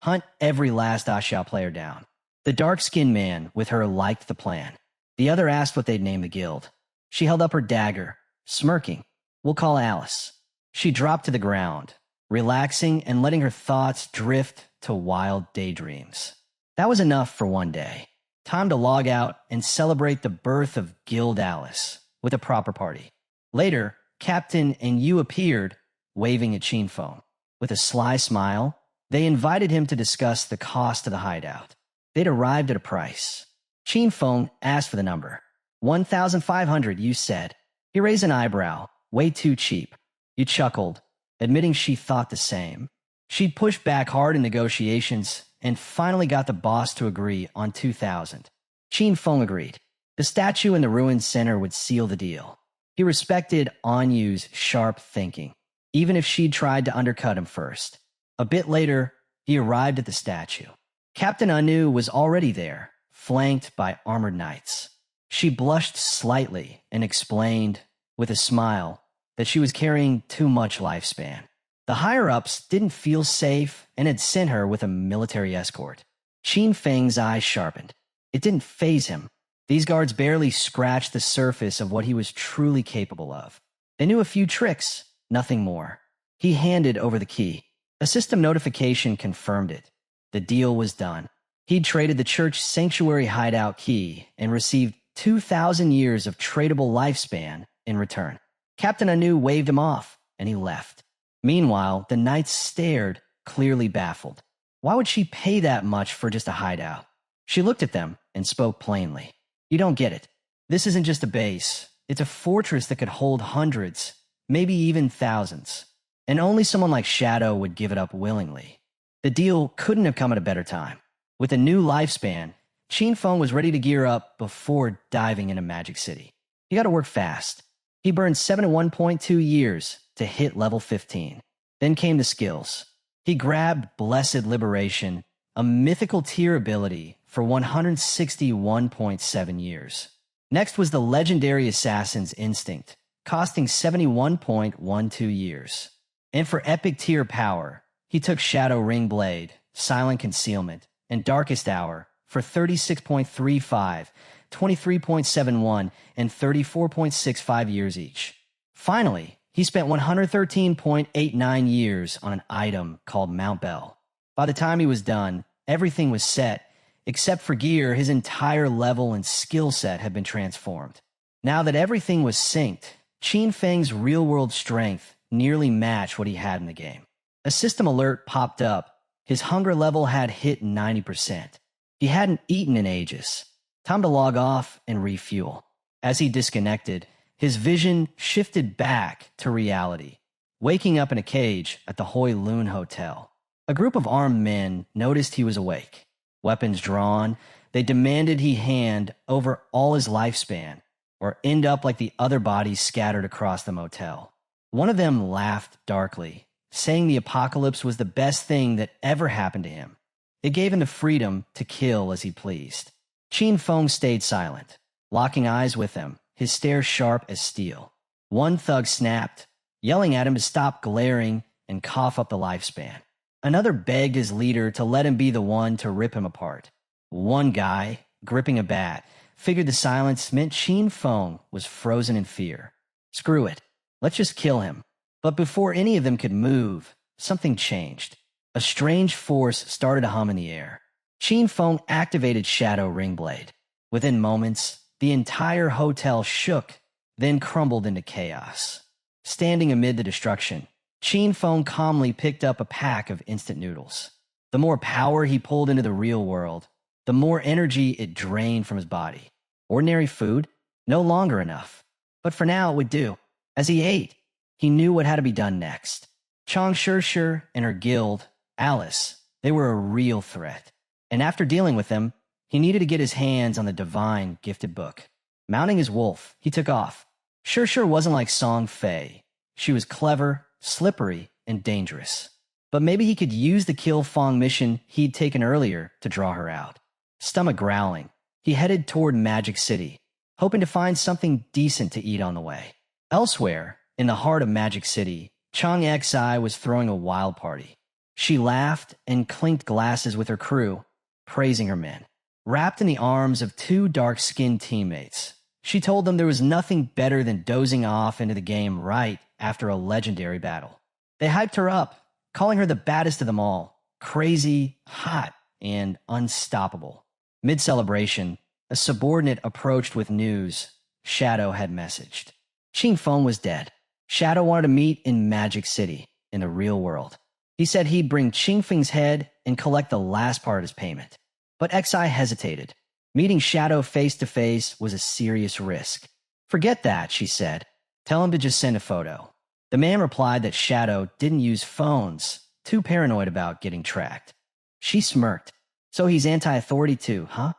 hunt every last Daxia player down. The dark-skinned man with her liked the plan. The other asked what they'd name the guild. She held up her dagger, smirking. We'll call Alice. She dropped to the ground, relaxing and letting her thoughts drift to wild daydreams. That was enough for one day. Time to log out and celebrate the birth of Guild Alice with a proper party. Later, Captain and Yu appeared, waving at Chinfeng. With a sly smile, they invited him to discuss the cost of the hideout. They'd arrived at a price. Chinfeng asked for the number. 1,500, you said. He raised an eyebrow. Way too cheap. You chuckled, admitting she thought the same. She'd pushed back hard in negotiations and finally got the boss to agree on 2,000. Chinfeng agreed. The statue in the ruined center would seal the deal. He respected Anyu's sharp thinking, even if she'd tried to undercut him first. A bit later, he arrived at the statue. Captain Anu was already there, flanked by armored knights. She blushed slightly and explained, with a smile, that she was carrying too much lifespan. The higher-ups didn't feel safe and had sent her with a military escort. Qin Feng's eyes sharpened. It didn't faze him. These guards barely scratched the surface of what he was truly capable of. They knew a few tricks, nothing more. He handed over the key. A system notification confirmed it. The deal was done. He'd traded the church sanctuary hideout key and received 2,000 years of tradable lifespan in return. Captain Anu waved him off, and he left. Meanwhile, the knights stared, clearly baffled. Why would she pay that much for just a hideout? She looked at them and spoke plainly. You don't get it. This isn't just a base. It's a fortress that could hold hundreds, maybe even thousands. And only someone like Shadow would give it up willingly. The deal couldn't have come at a better time. With a new lifespan, Chinfeng was ready to gear up before diving into Magic City. He got to work fast. He burned 71.2 years to hit level 15. Then came the skills. He grabbed Blessed Liberation, a mythical tier ability, for 161.7 years. Next was the legendary Assassin's Instinct, costing 71.12 years. And for epic tier power, he took Shadow Ring Blade, Silent Concealment, and Darkest Hour for 36.35, 23.71, and 34.65 years each. Finally, he spent 113.89 years on an item called Mount Bell. By the time he was done, everything was set. Except for gear, his entire level and skill set had been transformed. Now that everything was synced, Qin Feng's real-world strength nearly matched what he had in the game. A system alert popped up. His hunger level had hit 90%. He hadn't eaten in ages. Time to log off and refuel. As he disconnected, his vision shifted back to reality, waking up in a cage at the Hoi Lun Hotel. A group of armed men noticed he was awake. Weapons drawn, they demanded he hand over all his lifespan or end up like the other bodies scattered across the motel. One of them laughed darkly, saying the apocalypse was the best thing that ever happened to him. It gave him the freedom to kill as he pleased. Qin Feng stayed silent, locking eyes with him, his stare sharp as steel. One thug snapped, yelling at him to stop glaring and cough up the lifespan. Another begged his leader to let him be the one to rip him apart. One guy, gripping a bat, figured the silence meant Qin Feng was frozen in fear. Screw it. Let's just kill him. But before any of them could move, something changed. A strange force started to hum in the air. Qin Feng activated Shadow Ring Blade. Within moments, the entire hotel shook, then crumbled into chaos. Standing amid the destruction, Qin Feng calmly picked up a pack of instant noodles. The more power he pulled into the real world, the more energy it drained from his body. Ordinary food? No longer enough. But for now it would do. As he ate, he knew what had to be done next. Chang Shirshir and her guild, Alice, they were a real threat. And after dealing with them, he needed to get his hands on the divine gifted book. Mounting his wolf, he took off. Shirshir wasn't like Song Fei. She was clever, slippery, and dangerous. But maybe he could use the Kill Fong mission he'd taken earlier to draw her out. Stomach growling, he headed toward Magic City, hoping to find something decent to eat on the way. Elsewhere, in the heart of Magic City, Chang Xi was throwing a wild party. She laughed and clinked glasses with her crew, praising her men. Wrapped in the arms of two dark-skinned teammates, she told them there was nothing better than dozing off into the game right after a legendary battle. They hyped her up, calling her the baddest of them all, crazy, hot, and unstoppable. Mid-celebration, a subordinate approached with news Shadow had messaged. Qin Feng was dead. Shadow wanted to meet in Magic City, in the real world. He said he'd bring Qin Feng's head and collect the last part of his payment. But Xi hesitated. Meeting Shadow face-to-face was a serious risk. Forget that, she said. Tell him to just send a photo. The man replied that Shadow didn't use phones, too paranoid about getting tracked. She smirked. So he's anti-authority too, huh?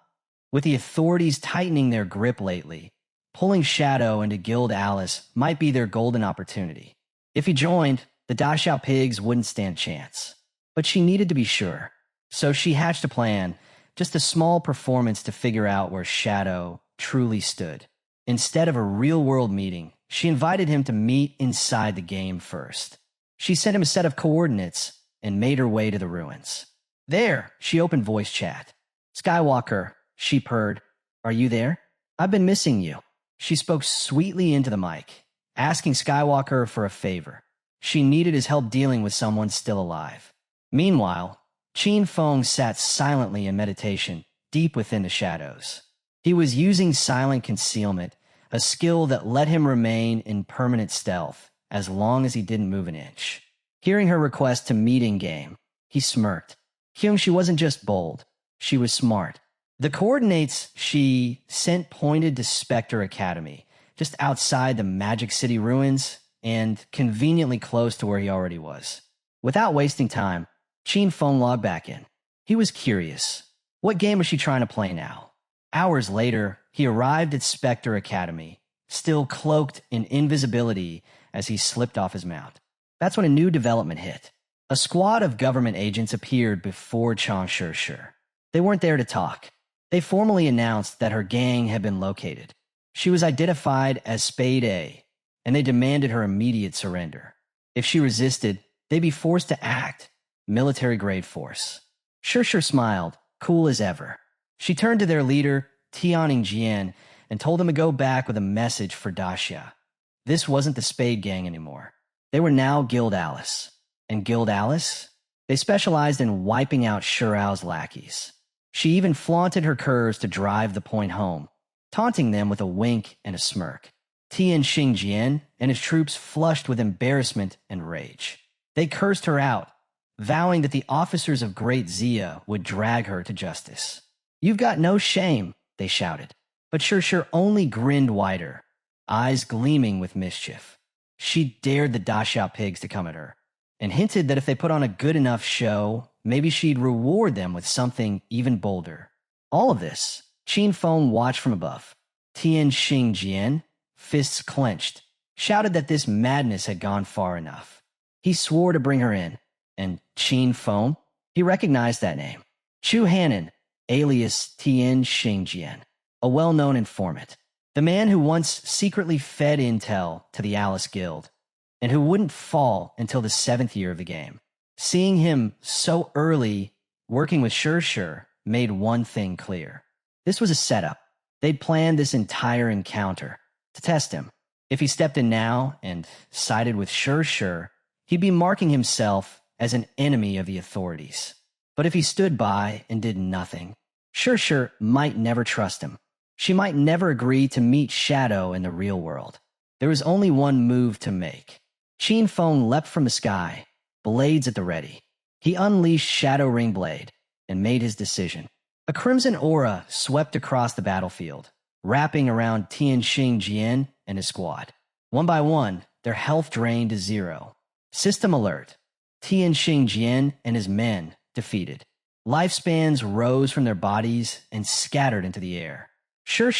With the authorities tightening their grip lately, pulling Shadow into Guild Alice might be their golden opportunity. If he joined, the Dachau pigs wouldn't stand a chance. But she needed to be sure. So she hatched a plan, just a small performance to figure out where Shadow truly stood. Instead of a real-world meeting, she invited him to meet inside the game first. She sent him a set of coordinates and made her way to the ruins. There, she opened voice chat. Skywalker, she purred. Are you there? I've been missing you. She spoke sweetly into the mic, asking Skywalker for a favor. She needed his help dealing with someone still alive. Meanwhile, Qin Feng sat silently in meditation, deep within the shadows. He was using silent concealment, a skill that let him remain in permanent stealth as long as he didn't move an inch. Hearing her request to meet in-game, he smirked. Kyung, she wasn't just bold, she was smart. The coordinates she sent pointed to Spectre Academy, just outside the Magic City ruins and conveniently close to where he already was. Without wasting time, Qin Feng logged back in. He was curious. What game was she trying to play now? Hours later, he arrived at Spectre Academy, still cloaked in invisibility as he slipped off his mount. That's when a new development hit. A squad of government agents appeared before Chang Shi. They weren't there to talk. They formally announced that her gang had been located. She was identified as Spade A, and they demanded her immediate surrender. If she resisted, they'd be forced to act. Military-grade force. Shi smiled, cool as ever. She turned to their leader, Tianning Jian, and told him to go back with a message for Daxia. This wasn't the Spade Gang anymore. They were now Guild Alice. And Guild Alice? They specialized in wiping out Shirao's lackeys. She even flaunted her curves to drive the point home, taunting them with a wink and a smirk. Tian Xingjian and his troops flushed with embarrassment and rage. They cursed her out, vowing that the officers of Great Zia would drag her to justice. "You've got no shame," they shouted. But Shi only grinned wider, eyes gleaming with mischief. She dared the Daxia pigs to come at her, and hinted that if they put on a good enough show, maybe she'd reward them with something even bolder. All of this, Qin Feng watched from above. Tian Xingjian, fists clenched, shouted that this madness had gone far enough. He swore to bring her in, and Qin Feng, he recognized that name. Chu Hanan, alias Tian Xingjian, a well-known informant. The man who once secretly fed intel to the Alice Guild, and who wouldn't fall until the 7th year of the game. Seeing him so early working with Shi made one thing clear. This was a setup. They'd planned this entire encounter to test him. If he stepped in now and sided with Shi, he'd be marking himself as an enemy of the authorities. But if he stood by and did nothing, Shi might never trust him. She might never agree to meet Shadow in the real world. There was only one move to make. Qin Feng leapt from the sky, blades at the ready. He unleashed Shadow Ring Blade and made his decision. A crimson aura swept across the battlefield, wrapping around Tian Xingjian and his squad. One by one, their health drained to 0. System alert. Tian Xingjian and his men defeated. Lifespans rose from their bodies and scattered into the air. Shi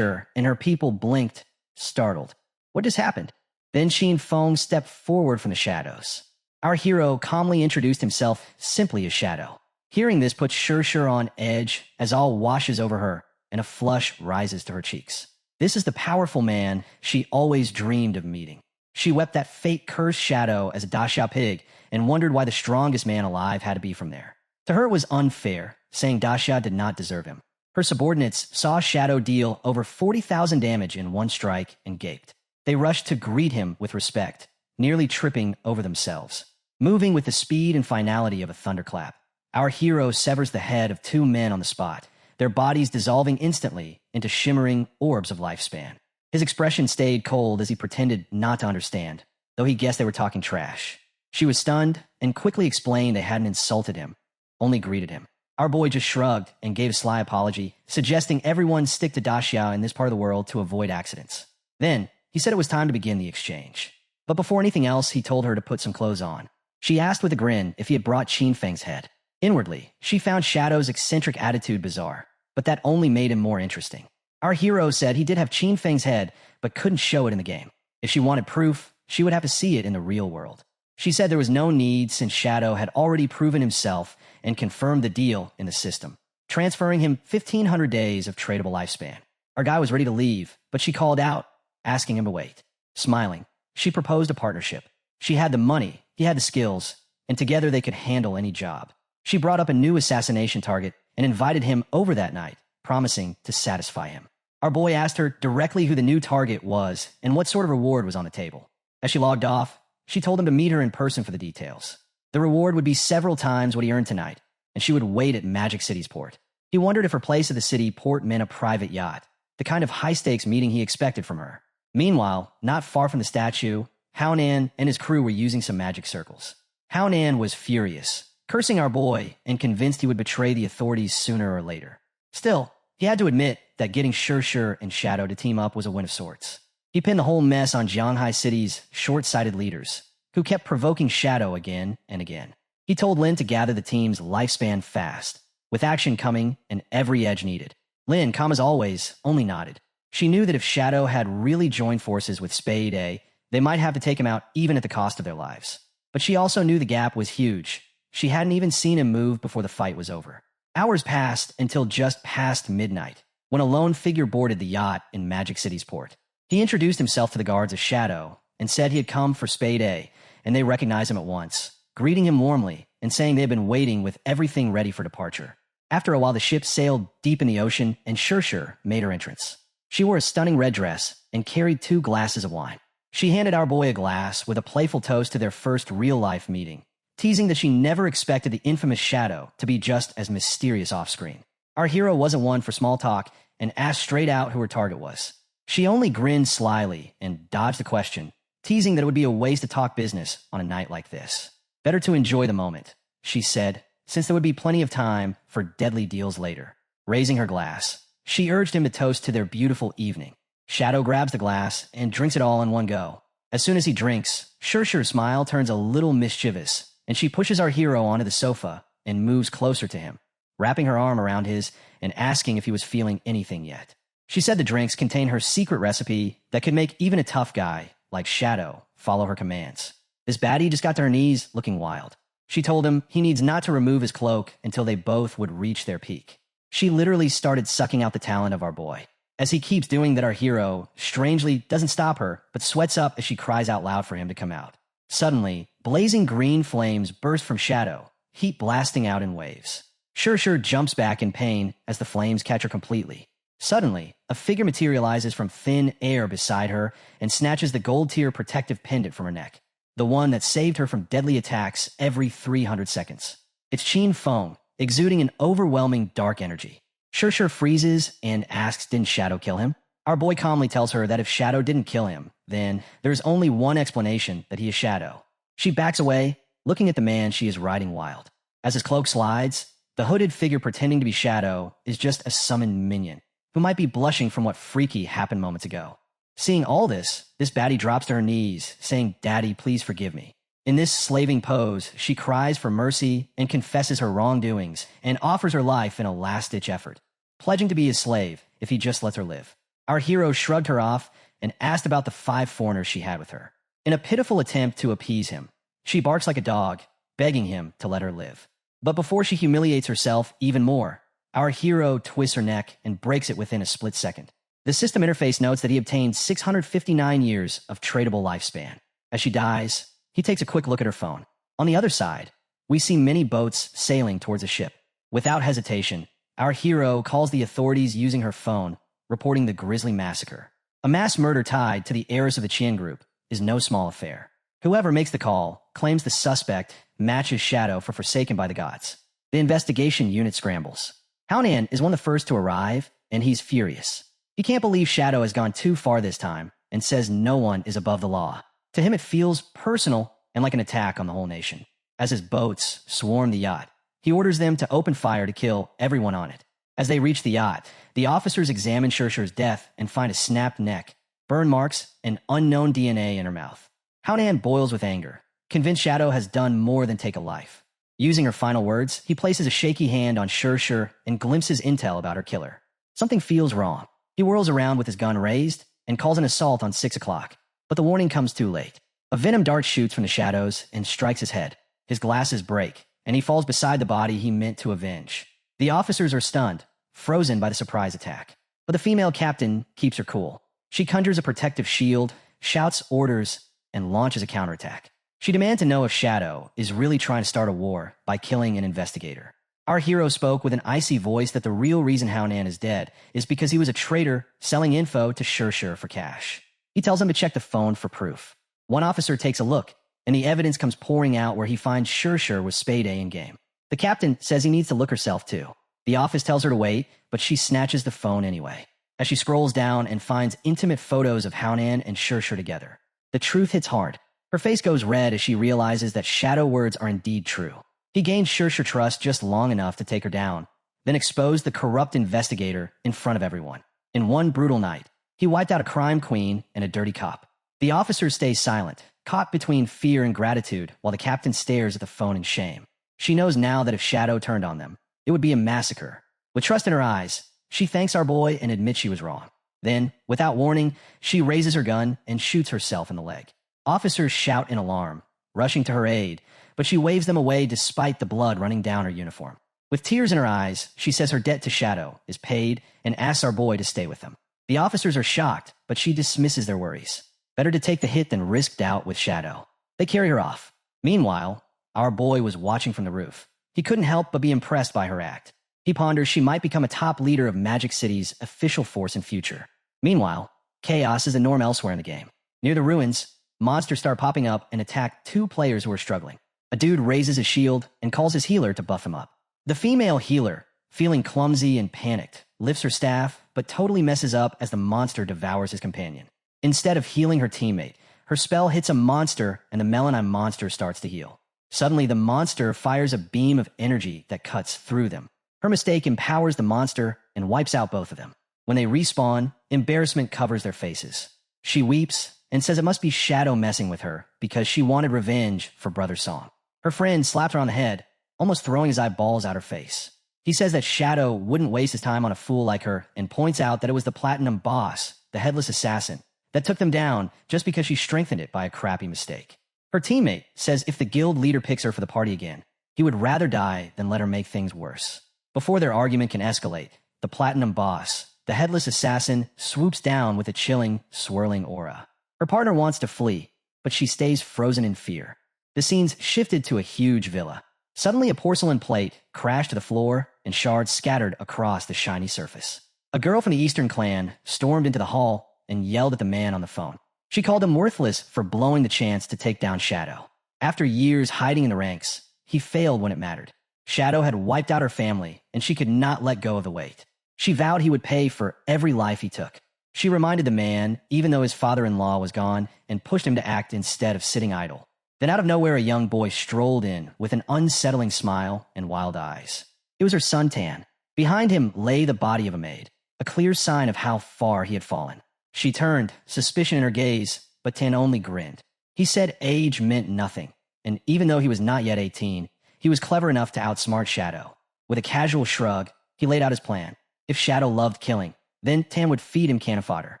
and her people blinked, startled. What just happened? Then Qin Feng stepped forward from the shadows. Our hero calmly introduced himself simply as Shadow. Hearing this puts Shi on edge as all washes over her and a flush rises to her cheeks. This is the powerful man she always dreamed of meeting. She wept that fate-cursed Shadow as a Daxia pig and wondered why the strongest man alive had to be from there. To her it was unfair, saying Daxia did not deserve him. Her subordinates saw Shadow deal over 40,000 damage in one strike and gaped. They rushed to greet him with respect, nearly tripping over themselves. Moving with the speed and finality of a thunderclap, our hero severs the head of 2 men on the spot, their bodies dissolving instantly into shimmering orbs of lifespan. His expression stayed cold as he pretended not to understand, though he guessed they were talking trash. She was stunned and quickly explained they hadn't insulted him, only greeted him. Our boy just shrugged and gave a sly apology, suggesting everyone stick to Daxia in this part of the world to avoid accidents. Then, he said it was time to begin the exchange. But before anything else, he told her to put some clothes on. She asked with a grin if he had brought Qin Feng's head. Inwardly, she found Shadow's eccentric attitude bizarre, but that only made him more interesting. Our hero said he did have Qin Feng's head, but couldn't show it in the game. If she wanted proof, she would have to see it in the real world. She said there was no need since Shadow had already proven himself and confirmed the deal in the system, transferring him 1,500 days of tradable lifespan. Our guy was ready to leave, but she called out, asking him to wait. Smiling, she proposed a partnership. She had the money, he had the skills, and together they could handle any job. She brought up a new assassination target and invited him over that night, promising to satisfy him. Our boy asked her directly who the new target was and what sort of reward was on the table. As she logged off, she told him to meet her in person for the details. The reward would be several times what he earned tonight, and she would wait at Magic City's port. He wondered if her place at the city port meant a private yacht, the kind of high-stakes meeting he expected from her. Meanwhile, not far from the statue, Haonan and his crew were using some magic circles. Haonan was furious, cursing our boy and convinced he would betray the authorities sooner or later. Still, he had to admit that getting Shi and Shadow to team up was a win of sorts. He pinned the whole mess on Jianghai City's short-sighted leaders, who kept provoking Shadow again and again. He told Lin to gather the team's lifespan fast, with action coming and every edge needed. Lin, calm as always, only nodded. She knew that if Shadow had really joined forces with Spade A, they might have to take him out even at the cost of their lives. But she also knew the gap was huge. She hadn't even seen him move before the fight was over. Hours passed until just past midnight, when a lone figure boarded the yacht in Magic City's port. He introduced himself to the guards as Shadow and said he had come for Spade A, and they recognized him at once, greeting him warmly and saying they had been waiting with everything ready for departure. After a while, the ship sailed deep in the ocean, and Shurshur made her entrance. She wore a stunning red dress and carried 2 glasses of wine. She handed our boy a glass with a playful toast to their first real-life meeting, teasing that she never expected the infamous Shadow to be just as mysterious off-screen. Our hero wasn't one for small talk and asked straight out who her target was. She only grinned slyly and dodged the question, teasing that it would be a waste to talk business on a night like this. Better to enjoy the moment, she said, since there would be plenty of time for deadly deals later. Raising her glass, she urged him to toast to their beautiful evening. Shadow grabs the glass and drinks it all in one go. As soon as he drinks, Shurshur's smile turns a little mischievous, and she pushes our hero onto the sofa and moves closer to him, wrapping her arm around his and asking if he was feeling anything yet. She said the drinks contain her secret recipe that could make even a tough guy like Shadow follow her commands. This baddie just got to her knees looking wild. She told him he needs not to remove his cloak until they both would reach their peak. She literally started sucking out the talent of our boy. As he keeps doing that, our hero, strangely, doesn't stop her, but sweats up as she cries out loud for him to come out. Suddenly, blazing green flames burst from Shadow, heat blasting out in waves. Shurshur jumps back in pain as the flames catch her completely. Suddenly, a figure materializes from thin air beside her and snatches the gold-tier protective pendant from her neck, the one that saved her from deadly attacks every 300 seconds. It's Qin Feng, exuding an overwhelming dark energy. Shurshur freezes and asks, didn't Shadow kill him? Our boy calmly tells her that if Shadow didn't kill him, then there's only one explanation, that he is Shadow. She backs away, looking at the man she is riding wild. As his cloak slides, the hooded figure pretending to be Shadow is just a summoned minion, who might be blushing from what freaky happened moments ago. Seeing all this baddie drops to her knees, saying, Daddy, please forgive me. In this slaving pose, she cries for mercy and confesses her wrongdoings and offers her life in a last-ditch effort, pledging to be his slave if he just lets her live. Our hero shrugged her off and asked about the 5 foreigners she had with her. In a pitiful attempt to appease him, she barks like a dog, begging him to let her live. But before she humiliates herself even more, our hero twists her neck and breaks it within a split second. The system interface notes that he obtained 659 years of tradable lifespan. As she dies, he takes a quick look at her phone. On the other side, we see many boats sailing towards a ship. Without hesitation, our hero calls the authorities using her phone, reporting the grisly massacre. A mass murder tied to the heirs of the Qian group is no small affair. Whoever makes the call claims the suspect matches Shadow for Forsaken by the Gods. The investigation unit scrambles. Haonan is one of the first to arrive, and he's furious. He can't believe Shadow has gone too far this time and says no one is above the law. To him, it feels personal and like an attack on the whole nation. As his boats swarm the yacht, he orders them to open fire to kill everyone on it. As they reach the yacht, the officers examine Shurshur's death and find a snapped neck, burn marks, and unknown DNA in her mouth. Haonan boils with anger, convinced Shadow has done more than take a life. Using her final words, he places a shaky hand on Shurshur and glimpses intel about her killer. Something feels wrong. He whirls around with his gun raised and calls an assault on 6 o'clock. But the warning comes too late. A venom dart shoots from the shadows and strikes his head. His glasses break, and he falls beside the body he meant to avenge. The officers are stunned, frozen by the surprise attack. But the female captain keeps her cool. She conjures a protective shield, shouts orders, and launches a counterattack. She demands to know if Shadow is really trying to start a war by killing an investigator. Our hero spoke with an icy voice that the real reason Haonan is dead is because he was a traitor selling info to Shurshur for cash. He tells him to check the phone for proof. One officer takes a look, and the evidence comes pouring out where he finds Shurshur with Spade A in game. The captain says he needs to look herself too. The office tells her to wait, but she snatches the phone anyway. As she scrolls down and finds intimate photos of Haonan and Shurshur together, the truth hits hard. Her face goes red as she realizes that Shadow words are indeed true. He gained Shurshur trust just long enough to take her down, then exposed the corrupt investigator in front of everyone. In one brutal night, he wiped out a crime queen and a dirty cop. The officers stay silent, caught between fear and gratitude, while the captain stares at the phone in shame. She knows now that if Shadow turned on them, it would be a massacre. With trust in her eyes, she thanks our boy and admits she was wrong. Then, without warning, she raises her gun and shoots herself in the leg. Officers shout in alarm, rushing to her aid, but she waves them away despite the blood running down her uniform. With tears in her eyes, she says her debt to Shadow is paid and asks our boy to stay with them. The officers are shocked, but she dismisses their worries. Better to take the hit than risk doubt with Shadow. They carry her off. Meanwhile, our boy was watching from the roof. He couldn't help but be impressed by her act. He ponders she might become a top leader of Magic City's official force in future. Meanwhile, chaos is the norm elsewhere in the game. Near the ruins, monsters start popping up and attack two players who are struggling. A dude raises his shield and calls his healer to buff him up. The female healer, feeling clumsy and panicked, lifts her staff, but totally messes up as the monster devours his companion. Instead of healing her teammate, her spell hits a monster and the Melanine monster starts to heal. Suddenly, the monster fires a beam of energy that cuts through them. Her mistake empowers the monster and wipes out both of them. When they respawn, embarrassment covers their faces. She weeps and says it must be Shadow messing with her because she wanted revenge for Brother Song. Her friend slaps her on the head, almost throwing his eyeballs out her face. He says that Shadow wouldn't waste his time on a fool like her and points out that it was the Platinum Boss, the headless assassin, that took them down just because she strengthened it by a crappy mistake. Her teammate says if the guild leader picks her for the party again, he would rather die than let her make things worse. Before their argument can escalate, the Platinum Boss, the headless assassin, swoops down with a chilling, swirling aura. Her partner wants to flee, but she stays frozen in fear. The scene's shifted to a huge villa. Suddenly, a porcelain plate crashed to the floor and shards scattered across the shiny surface. A girl from the Eastern Clan stormed into the hall and yelled at the man on the phone. She called him worthless for blowing the chance to take down Shadow. After years hiding in the ranks, he failed when it mattered. Shadow had wiped out her family, and she could not let go of the weight. She vowed he would pay for every life he took. She reminded the man, even though his father-in-law was gone, and pushed him to act instead of sitting idle. Then out of nowhere, a young boy strolled in with an unsettling smile and wild eyes. It was her son, Tan. Behind him lay the body of a maid, a clear sign of how far he had fallen. She turned, suspicion in her gaze, but Tan only grinned. He said age meant nothing, and even though he was not yet 18, he was clever enough to outsmart Shadow. With a casual shrug, he laid out his plan. If Shadow loved killing, then Tan would feed him cannon fodder.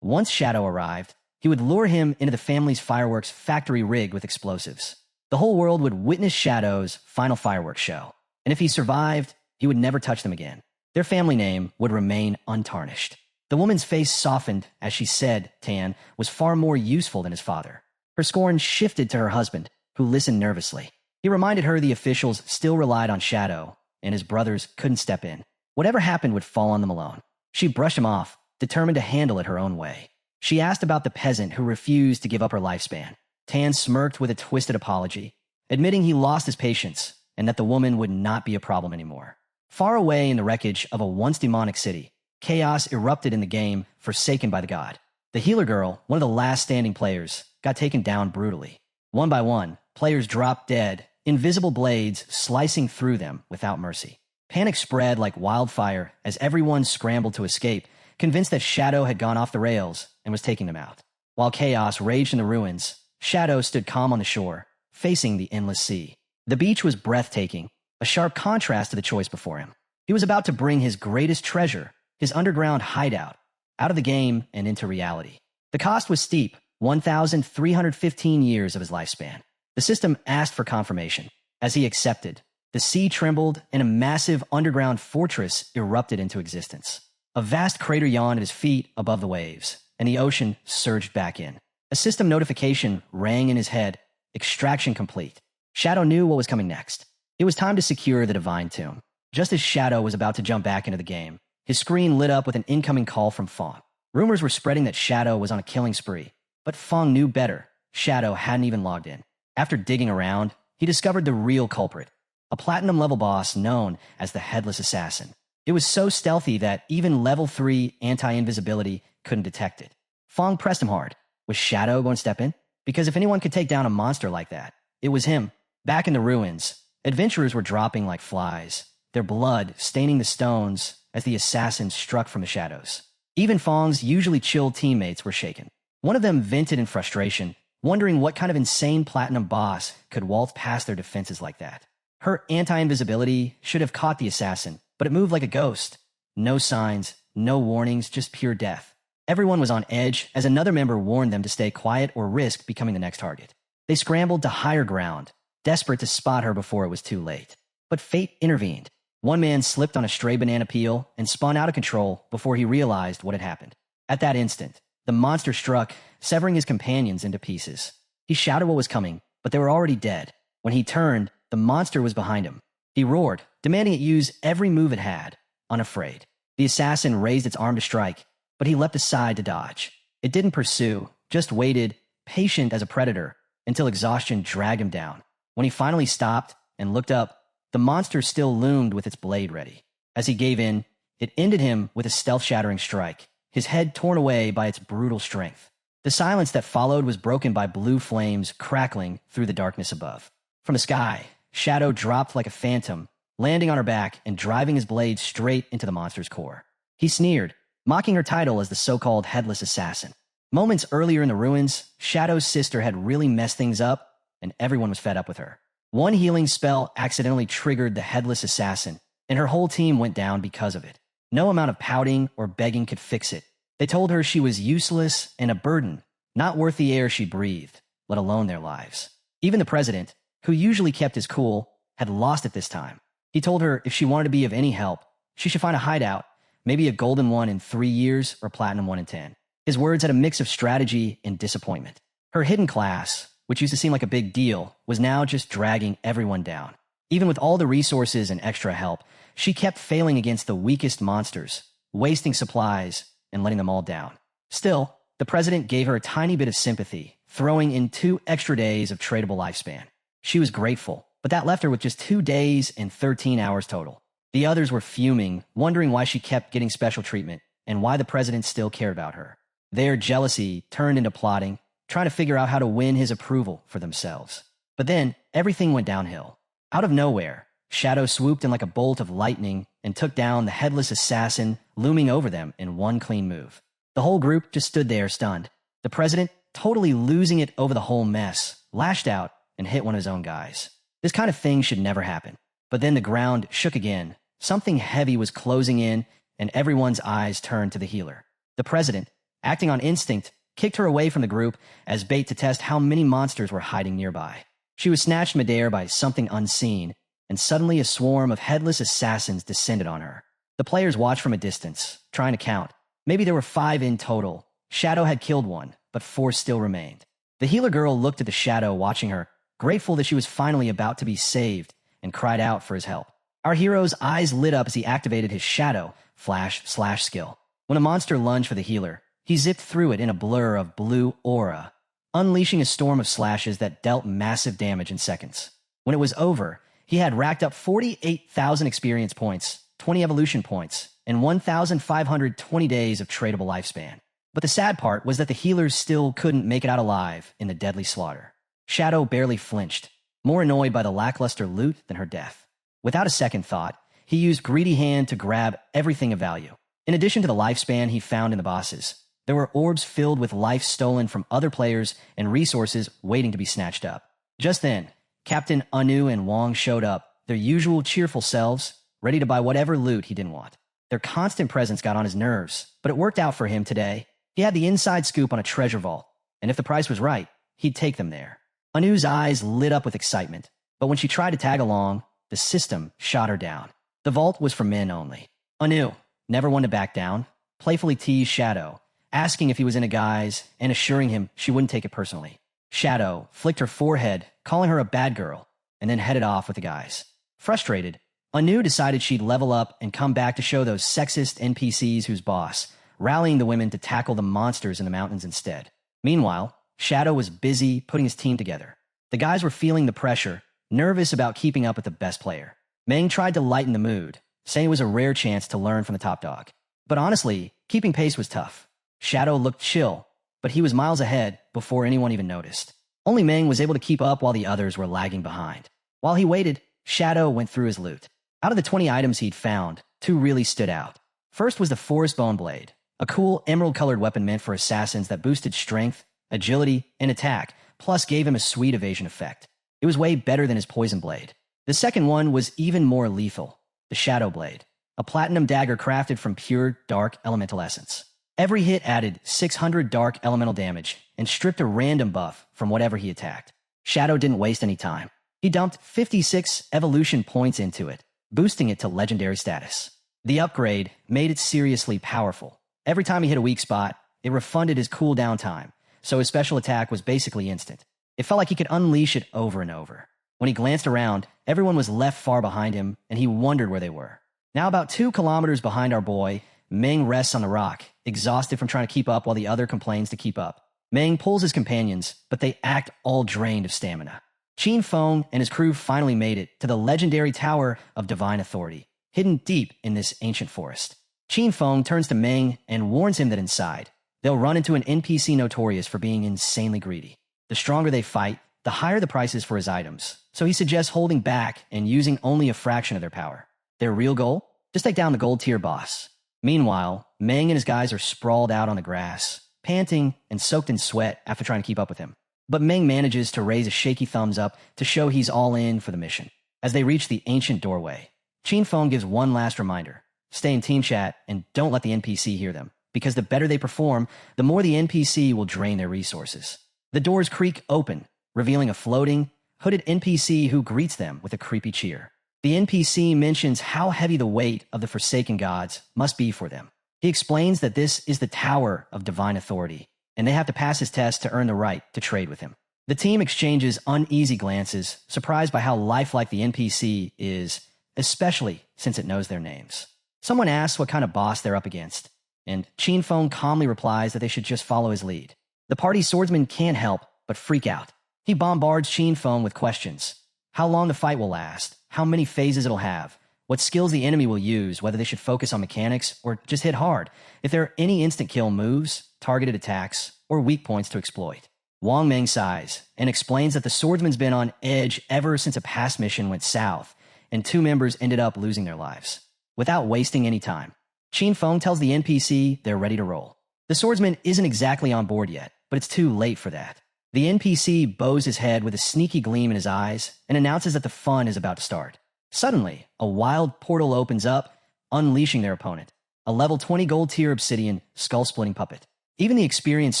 Once Shadow arrived, he would lure him into the family's fireworks factory rigged with explosives. The whole world would witness Shadow's final fireworks show, and if he survived, he would never touch them again. Their family name would remain untarnished. The woman's face softened as she said Tan was far more useful than his father. Her scorn shifted to her husband, who listened nervously. He reminded her the officials still relied on Shadow, and his brothers couldn't step in. Whatever happened would fall on them alone. She brushed him off, determined to handle it her own way. She asked about the peasant who refused to give up her lifespan. Tan smirked with a twisted apology, admitting he lost his patience and that the woman would not be a problem anymore. Far away in the wreckage of a once demonic city, chaos erupted in the game, forsaken by the god. The healer girl, one of the last standing players, got taken down brutally. One by one, players dropped dead, invisible blades slicing through them without mercy. Panic spread like wildfire as everyone scrambled to escape, convinced that Shadow had gone off the rails and was taking them out. While chaos raged in the ruins, Shadow stood calm on the shore, facing the endless sea. The beach was breathtaking, a sharp contrast to the choice before him. He was about to bring his greatest treasure, his underground hideout, out of the game and into reality. The cost was steep, 1,315 years of his lifespan. The system asked for confirmation. As he accepted, the sea trembled and a massive underground fortress erupted into existence. A vast crater yawned at his feet above the waves, and the ocean surged back in. A system notification rang in his head, extraction complete. Shadow knew what was coming next. It was time to secure the Divine Tomb. Just as Shadow was about to jump back into the game, his screen lit up with an incoming call from Fong. Rumors were spreading that Shadow was on a killing spree, but Fong knew better. Shadow hadn't even logged in. After digging around, he discovered the real culprit, a platinum-level boss known as the Headless Assassin. It was so stealthy that even level 3 anti-invisibility couldn't detect it. Fong pressed him hard. Was Shadow going to step in? Because if anyone could take down a monster like that, it was him. Back in the ruins, adventurers were dropping like flies, their blood staining the stones as the assassin struck from the shadows. Even Fong's usually chill teammates were shaken. One of them vented in frustration, wondering what kind of insane platinum boss could waltz past their defenses like that. Her anti-invisibility should have caught the assassin, but it moved like a ghost. No signs, no warnings, just pure death. Everyone was on edge as another member warned them to stay quiet or risk becoming the next target. They scrambled to higher ground, desperate to spot her before it was too late. But fate intervened. One man slipped on a stray banana peel and spun out of control before he realized what had happened. At that instant, the monster struck, severing his companions into pieces. He shouted what was coming, but they were already dead. When he turned, the monster was behind him. He roared, demanding it use every move it had, unafraid. The assassin raised its arm to strike, but he leapt aside to dodge. It didn't pursue, just waited, patient as a predator, until exhaustion dragged him down. When he finally stopped and looked up, the monster still loomed with its blade ready. As he gave in, it ended him with a stealth-shattering strike, his head torn away by its brutal strength. The silence that followed was broken by blue flames crackling through the darkness above. From the sky, Shadow dropped like a phantom, landing on her back and driving his blade straight into the monster's core. He sneered, mocking her title as the so-called Headless Assassin. Moments earlier in the ruins, Shadow's sister had really messed things up, and everyone was fed up with her. One healing spell accidentally triggered the Headless Assassin, and her whole team went down because of it. No amount of pouting or begging could fix it. They told her she was useless and a burden, not worth the air she breathed, let alone their lives. Even the president, who usually kept his cool, had lost it this time. He told her if she wanted to be of any help, she should find a hideout, maybe a golden one in 3 years or platinum one in 10. His words had a mix of strategy and disappointment. Her hidden class, which used to seem like a big deal, was now just dragging everyone down. Even with all the resources and extra help, she kept failing against the weakest monsters, wasting supplies and letting them all down. Still, the president gave her a tiny bit of sympathy, throwing in 2 extra days of tradable lifespan. She was grateful, but that left her with just 2 days and 13 hours total. The others were fuming, wondering why she kept getting special treatment and why the president still cared about her. Their jealousy turned into plotting, trying to figure out how to win his approval for themselves. But then, everything went downhill. Out of nowhere, Shadow swooped in like a bolt of lightning and took down the Headless Assassin looming over them in one clean move. The whole group just stood there stunned. The president, totally losing it over the whole mess, lashed out and hit one of his own guys. This kind of thing should never happen. But then the ground shook again. Something heavy was closing in, and everyone's eyes turned to the healer. The president, acting on instinct, kicked her away from the group as bait to test how many monsters were hiding nearby. She was snatched midair by something unseen, and suddenly a swarm of headless assassins descended on her. The players watched from a distance, trying to count. Maybe there were 5 in total. Shadow had killed one, but 4 still remained. The healer girl looked at the Shadow watching her, grateful that she was finally about to be saved, and cried out for his help. Our hero's eyes lit up as he activated his Shadow Flash/Slash skill. When a monster lunged for the healer, he zipped through it in a blur of blue aura, unleashing a storm of slashes that dealt massive damage in seconds. When it was over, he had racked up 48,000 experience points, 20 evolution points, and 1,520 days of tradable lifespan. But the sad part was that the healers still couldn't make it out alive in the deadly slaughter. Shadow barely flinched, more annoyed by the lackluster loot than her death. Without a second thought, he used Greedy Hand to grab everything of value. In addition to the lifespan he found in the bosses, there were orbs filled with life stolen from other players and resources waiting to be snatched up. Just then, Captain Anu and Wong showed up, their usual cheerful selves, ready to buy whatever loot he didn't want. Their constant presence got on his nerves, but it worked out for him today. He had the inside scoop on a treasure vault, and if the price was right, he'd take them there. Anu's eyes lit up with excitement, but when she tried to tag along, the system shot her down. The vault was for men only. Anu, never one to back down, playfully teased Shadow, asking if he was in a guise and assuring him she wouldn't take it personally. Shadow flicked her forehead, calling her a bad girl, and then headed off with the guys. Frustrated, Anu decided she'd level up and come back to show those sexist NPCs who's boss, rallying the women to tackle the monsters in the mountains instead. Meanwhile, Shadow was busy putting his team together. The guys were feeling the pressure, nervous about keeping up with the best player. Meng tried to lighten the mood, saying it was a rare chance to learn from the top dog. But honestly, keeping pace was tough. Shadow looked chill, but he was miles ahead before anyone even noticed. Only Meng was able to keep up while the others were lagging behind. While he waited, Shadow went through his loot. Out of the 20 items he'd found, 2 really stood out. First was the Forest Bone Blade, a cool emerald-colored weapon meant for assassins that boosted strength, agility, and attack, plus gave him a sweet evasion effect. It was way better than his Poison Blade. The second one was even more lethal, the Shadow Blade, a platinum dagger crafted from pure, dark elemental essence. Every hit added 600 dark elemental damage and stripped a random buff from whatever he attacked. Shadow didn't waste any time. He dumped 56 evolution points into it, boosting it to legendary status. The upgrade made it seriously powerful. Every time he hit a weak spot, it refunded his cooldown time, so his special attack was basically instant. It felt like he could unleash it over and over. When he glanced around, everyone was left far behind him, and he wondered where they were. Now about 2 kilometers behind our boy, Meng rests on the rock, exhausted from trying to keep up while the other complains to keep up. Meng pulls his companions, but they act all drained of stamina. Qin Feng and his crew finally made it to the legendary Tower of Divine Authority, hidden deep in this ancient forest. Qin Feng turns to Meng and warns him that inside, they'll run into an NPC notorious for being insanely greedy. The stronger they fight, the higher the prices for his items, so he suggests holding back and using only a fraction of their power. Their real goal? Just take down the gold tier boss. Meanwhile, Meng and his guys are sprawled out on the grass, panting and soaked in sweat after trying to keep up with him. But Meng manages to raise a shaky thumbs up to show he's all in for the mission. As they reach the ancient doorway, Qin Feng gives one last reminder. Stay in team chat and don't let the NPC hear them, because the better they perform, the more the NPC will drain their resources. The doors creak open, revealing a floating, hooded NPC who greets them with a creepy cheer. The NPC mentions how heavy the weight of the Forsaken Gods must be for them. He explains that this is the Tower of Divine Authority, and they have to pass his test to earn the right to trade with him. The team exchanges uneasy glances, surprised by how lifelike the NPC is, especially since it knows their names. Someone asks what kind of boss they're up against, and Qin Feng calmly replies that they should just follow his lead. The party swordsman can't help but freak out. He bombards Qin Feng with questions. How long the fight will last, how many phases it'll have, what skills the enemy will use, whether they should focus on mechanics or just hit hard, if there are any instant kill moves, targeted attacks, or weak points to exploit. Wang Meng sighs and explains that the swordsman's been on edge ever since a past mission went south, and 2 members ended up losing their lives. Without wasting any time, Qin Feng tells the NPC they're ready to roll. The swordsman isn't exactly on board yet, but it's too late for that. The NPC bows his head with a sneaky gleam in his eyes and announces that the fun is about to start. Suddenly, a wild portal opens up, unleashing their opponent, a level 20 gold tier obsidian skull-splitting puppet. Even the experienced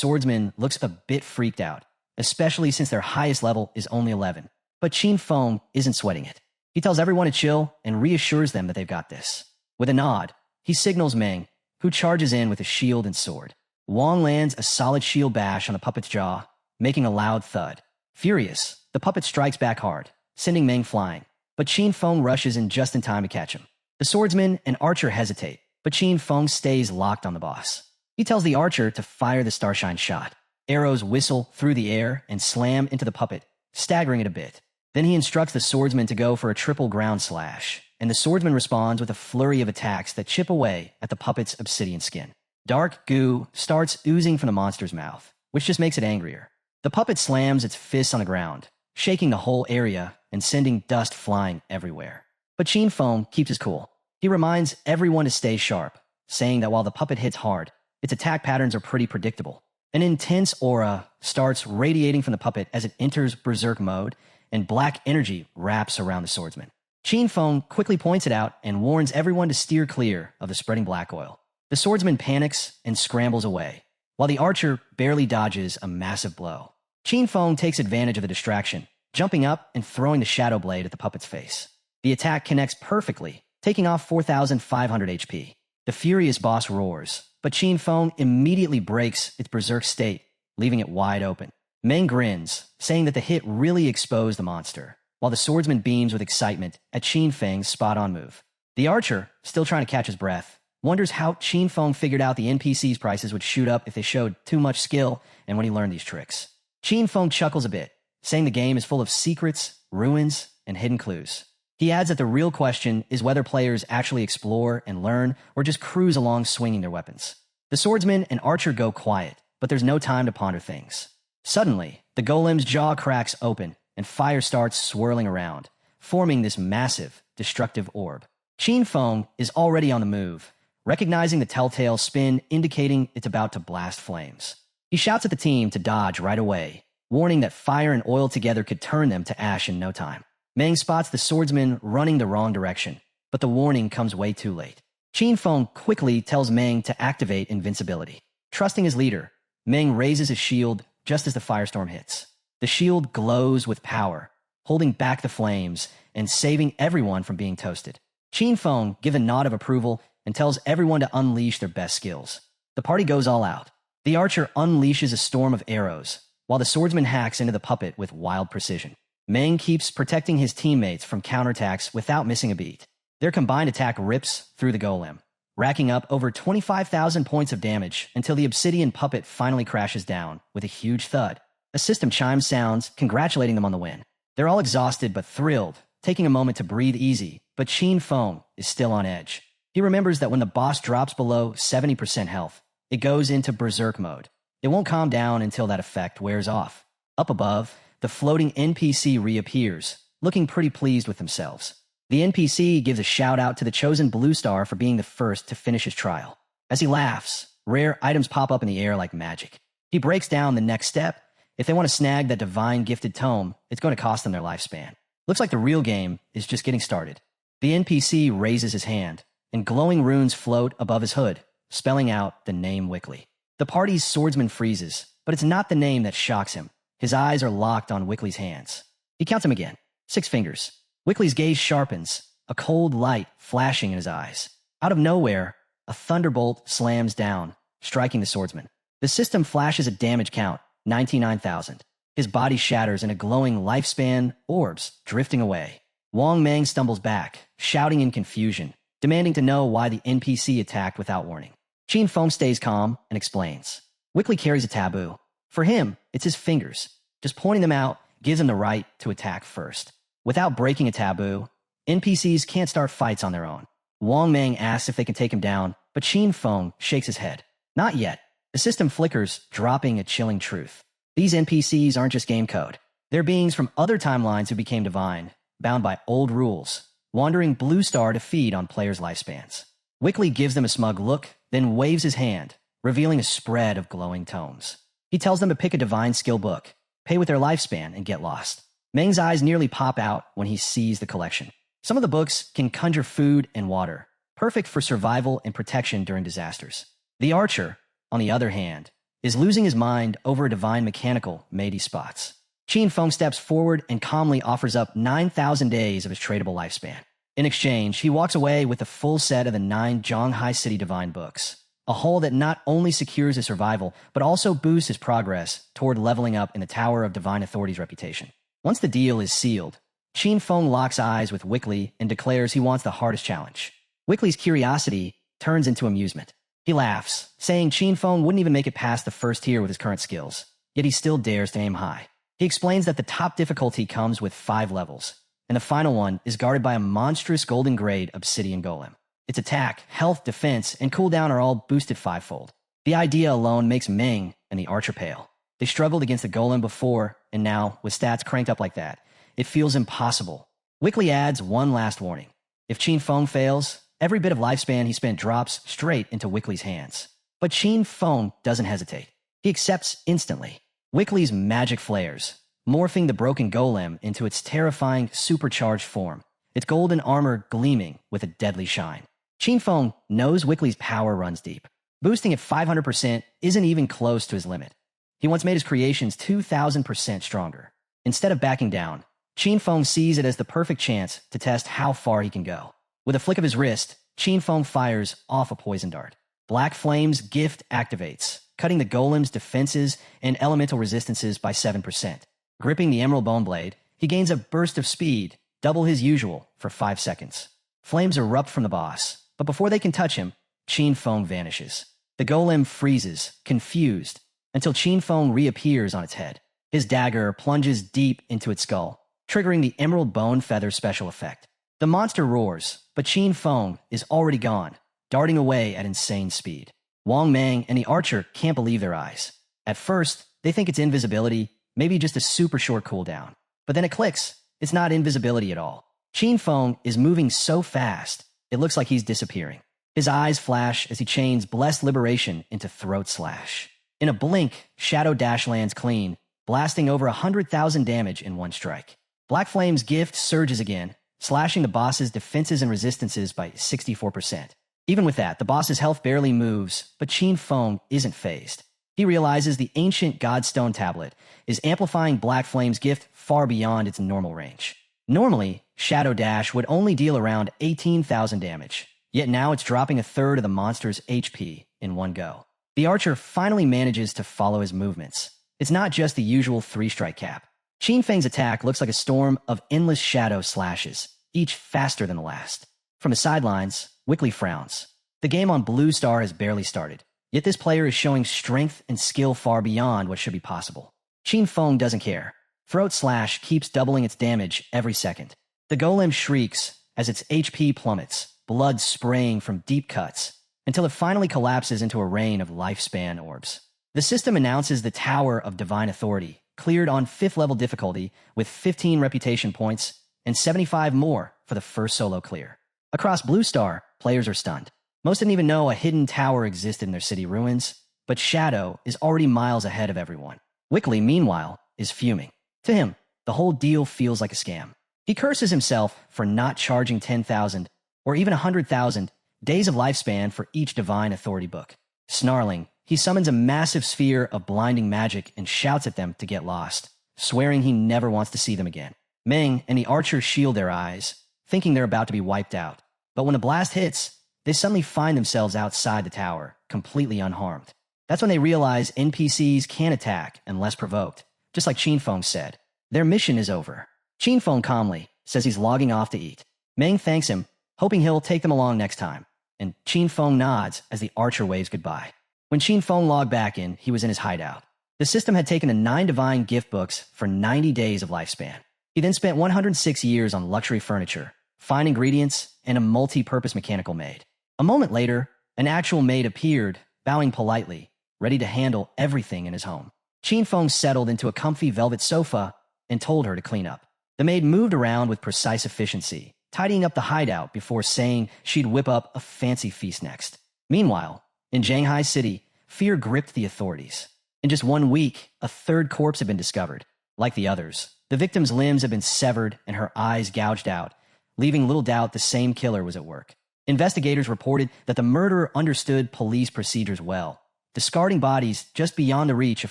swordsman looks a bit freaked out, especially since their highest level is only 11. But Qin Feng isn't sweating it. He tells everyone to chill and reassures them that they've got this. With a nod, he signals Meng, who charges in with a shield and sword. Wang lands a solid shield bash on the puppet's jaw, making a loud thud. Furious, the puppet strikes back hard, sending Meng flying. But Qin Feng rushes in just in time to catch him. The swordsman and archer hesitate, but Qin Feng stays locked on the boss. He tells the archer to fire the starshine shot. Arrows whistle through the air and slam into the puppet, staggering it a bit. Then he instructs the swordsman to go for a triple ground slash, and the swordsman responds with a flurry of attacks that chip away at the puppet's obsidian skin. Dark goo starts oozing from the monster's mouth, which just makes it angrier. The puppet slams its fists on the ground, shaking the whole area and sending dust flying everywhere. But Qin Feng keeps his cool. He reminds everyone to stay sharp, saying that while the puppet hits hard, its attack patterns are pretty predictable. An intense aura starts radiating from the puppet as it enters berserk mode, and black energy wraps around the swordsman. Qin Feng quickly points it out and warns everyone to steer clear of the spreading black oil. The swordsman panics and scrambles away, while the archer barely dodges a massive blow. Qin Feng takes advantage of the distraction, jumping up and throwing the shadow blade at the puppet's face. The attack connects perfectly, taking off 4,500 HP. The furious boss roars, but Qin Feng immediately breaks its berserk state, leaving it wide open. Meng grins, saying that the hit really exposed the monster, while the swordsman beams with excitement at Qin Feng's spot-on move. The archer, still trying to catch his breath, wonders how Qin Feng figured out the NPC's prices would shoot up if they showed too much skill and when he learned these tricks. Qin Feng chuckles a bit, saying the game is full of secrets, ruins, and hidden clues. He adds that the real question is whether players actually explore and learn or just cruise along swinging their weapons. The swordsman and archer go quiet, but there's no time to ponder things. Suddenly, the golem's jaw cracks open and fire starts swirling around, forming this massive, destructive orb. Qin Feng is already on the move, recognizing the telltale spin indicating it's about to blast flames. He shouts at the team to dodge right away, warning that fire and oil together could turn them to ash in no time. Meng spots the swordsman running the wrong direction, but the warning comes way too late. Qin Feng quickly tells Meng to activate invincibility. Trusting his leader, Meng raises his shield just as the firestorm hits. The shield glows with power, holding back the flames and saving everyone from being toasted. Qin Feng gives a nod of approval and tells everyone to unleash their best skills. The party goes all out. The archer unleashes a storm of arrows, while the swordsman hacks into the puppet with wild precision. Meng keeps protecting his teammates from counterattacks without missing a beat. Their combined attack rips through the golem, racking up over 25,000 points of damage until the obsidian puppet finally crashes down with a huge thud. A system chime sounds, congratulating them on the win. They're all exhausted but thrilled, taking a moment to breathe easy, but Qin Feng is still on edge. He remembers that when the boss drops below 70% health, it goes into berserk mode. It won't calm down until that effect wears off. Up above, the floating NPC reappears, looking pretty pleased with themselves. The NPC gives a shout out to the chosen blue star for being the first to finish his trial. As he laughs, rare items pop up in the air like magic. He breaks down the next step. If they want to snag that divine gifted tome, it's going to cost them their lifespan. Looks like the real game is just getting started. The NPC raises his hand, and glowing runes float above his hood, spelling out the name Wickley. The party's swordsman freezes, but it's not the name that shocks him. His eyes are locked on Wickley's hands. He counts them again. 6 fingers. Wickley's gaze sharpens, a cold light flashing in his eyes. Out of nowhere, a thunderbolt slams down, striking the swordsman. The system flashes a damage count, 99,000. His body shatters in a glowing lifespan, orbs drifting away. Wang Meng stumbles back, shouting in confusion, demanding to know why the NPC attacked without warning. Qin Feng stays calm and explains. Wickley carries a taboo. For him, it's his fingers. Just pointing them out gives him the right to attack first. Without breaking a taboo, NPCs can't start fights on their own. Wang Meng asks if they can take him down, but Qin Feng shakes his head. Not yet. The system flickers, dropping a chilling truth. These NPCs aren't just game code. They're beings from other timelines who became divine, bound by old rules, wandering blue star to feed on players' lifespans. Wickley gives them a smug look, then waves his hand, revealing a spread of glowing tomes. He tells them to pick a divine skill book, pay with their lifespan, and get lost. Meng's eyes nearly pop out when he sees the collection. Some of the books can conjure food and water, perfect for survival and protection during disasters. The archer, on the other hand, is losing his mind over a divine mechanical made he spots. Qin Feng steps forward and calmly offers up 9,000 days of his tradable lifespan. In exchange, he walks away with a full set of the 9 Zhonghai City Divine books, a haul that not only secures his survival, but also boosts his progress toward leveling up in the Tower of Divine Authority's reputation. Once the deal is sealed, Qin Feng locks eyes with Wickley and declares he wants the hardest challenge. Wickley's curiosity turns into amusement. He laughs, saying Qin Feng wouldn't even make it past the first tier with his current skills, yet he still dares to aim high. He explains that the top difficulty comes with 5 levels, and the final one is guarded by a monstrous golden grade obsidian golem. Its attack, health, defense, and cooldown are all boosted 5-fold. The idea alone makes Meng and the archer pale. They struggled against the golem before, and now, with stats cranked up like that, it feels impossible. Wickley adds one last warning. If Qin Feng fails, every bit of lifespan he spent drops straight into Wickley's hands. But Qin Feng doesn't hesitate. He accepts instantly. Wickley's magic flares, morphing the broken golem into its terrifying, supercharged form, its golden armor gleaming with a deadly shine. Qin Feng knows Wickley's power runs deep. Boosting at 500% isn't even close to his limit. He once made his creations 2,000% stronger. Instead of backing down, Qin Feng sees it as the perfect chance to test how far he can go. With a flick of his wrist, Qin Feng fires off a poison dart. Black Flame's gift activates, cutting the golem's defenses and elemental resistances by 7%. Gripping the emerald bone blade, he gains a burst of speed, double his usual, for 5 seconds. Flames erupt from the boss, but before they can touch him, Qin Feng vanishes. The golem freezes, confused, until Qin Feng reappears on its head. His dagger plunges deep into its skull, triggering the emerald bone feather special effect. The monster roars, but Qin Feng is already gone, darting away at insane speed. Wang Meng and the archer can't believe their eyes. At first, they think it's invisibility, maybe just a super short cooldown. But then it clicks. It's not invisibility at all. Qin Feng is moving so fast, it looks like he's disappearing. His eyes flash as he chains Blessed Liberation into Throat Slash. In a blink, Shadow Dash lands clean, blasting over 100,000 damage in one strike. Black Flame's gift surges again, slashing the boss's defenses and resistances by 64%. Even with that, the boss's health barely moves, but Qin Feng isn't phased. He realizes the ancient Godstone tablet is amplifying Black Flame's gift far beyond its normal range. Normally, Shadow Dash would only deal around 18,000 damage, yet now it's dropping a third of the monster's HP in one go. The archer finally manages to follow his movements. It's not just the usual 3-strike cap. Qin Feng's attack looks like a storm of endless shadow slashes, each faster than the last. From the sidelines, Wickley frowns. The game on Blue Star has barely started, yet this player is showing strength and skill far beyond what should be possible. Qin Feng doesn't care. Throat Slash keeps doubling its damage every second. The golem shrieks as its HP plummets, blood spraying from deep cuts, until it finally collapses into a rain of lifespan orbs. The system announces the Tower of Divine Authority, cleared on 5th level difficulty with 15 reputation points and 75 more for the first solo clear. Across Blue Star, players are stunned. Most didn't even know a hidden tower existed in their city ruins, but Shadow is already miles ahead of everyone. Wickley, meanwhile, is fuming. To him, the whole deal feels like a scam. He curses himself for not charging 10,000 or even 100,000 days of lifespan for each Divine Authority book. Snarling, he summons a massive sphere of blinding magic and shouts at them to get lost, swearing he never wants to see them again. Meng and the archer shield their eyes, thinking they're about to be wiped out. But when a blast hits, they suddenly find themselves outside the tower, completely unharmed. That's when they realize NPCs can attack unless provoked, just like Qin Feng said. Their mission is over. Qin Feng calmly says he's logging off to eat. Meng thanks him, hoping he'll take them along next time, and Qin Feng nods as the archer waves goodbye. When Qin Feng logged back in, he was in his hideout. The system had taken the 9 divine gift books for 90 days of lifespan. He then spent 106 years on luxury furniture, fine ingredients, and a multi-purpose mechanical maid. A moment later, an actual maid appeared, bowing politely, ready to handle everything in his home. Qin Feng settled into a comfy velvet sofa and told her to clean up. The maid moved around with precise efficiency, tidying up the hideout before saying she'd whip up a fancy feast next. Meanwhile, in Shanghai City, fear gripped the authorities. In just 1 week, a 3rd corpse had been discovered. Like the others, the victim's limbs had been severed and her eyes gouged out, leaving little doubt the same killer was at work. Investigators reported that the murderer understood police procedures well, discarding bodies just beyond the reach of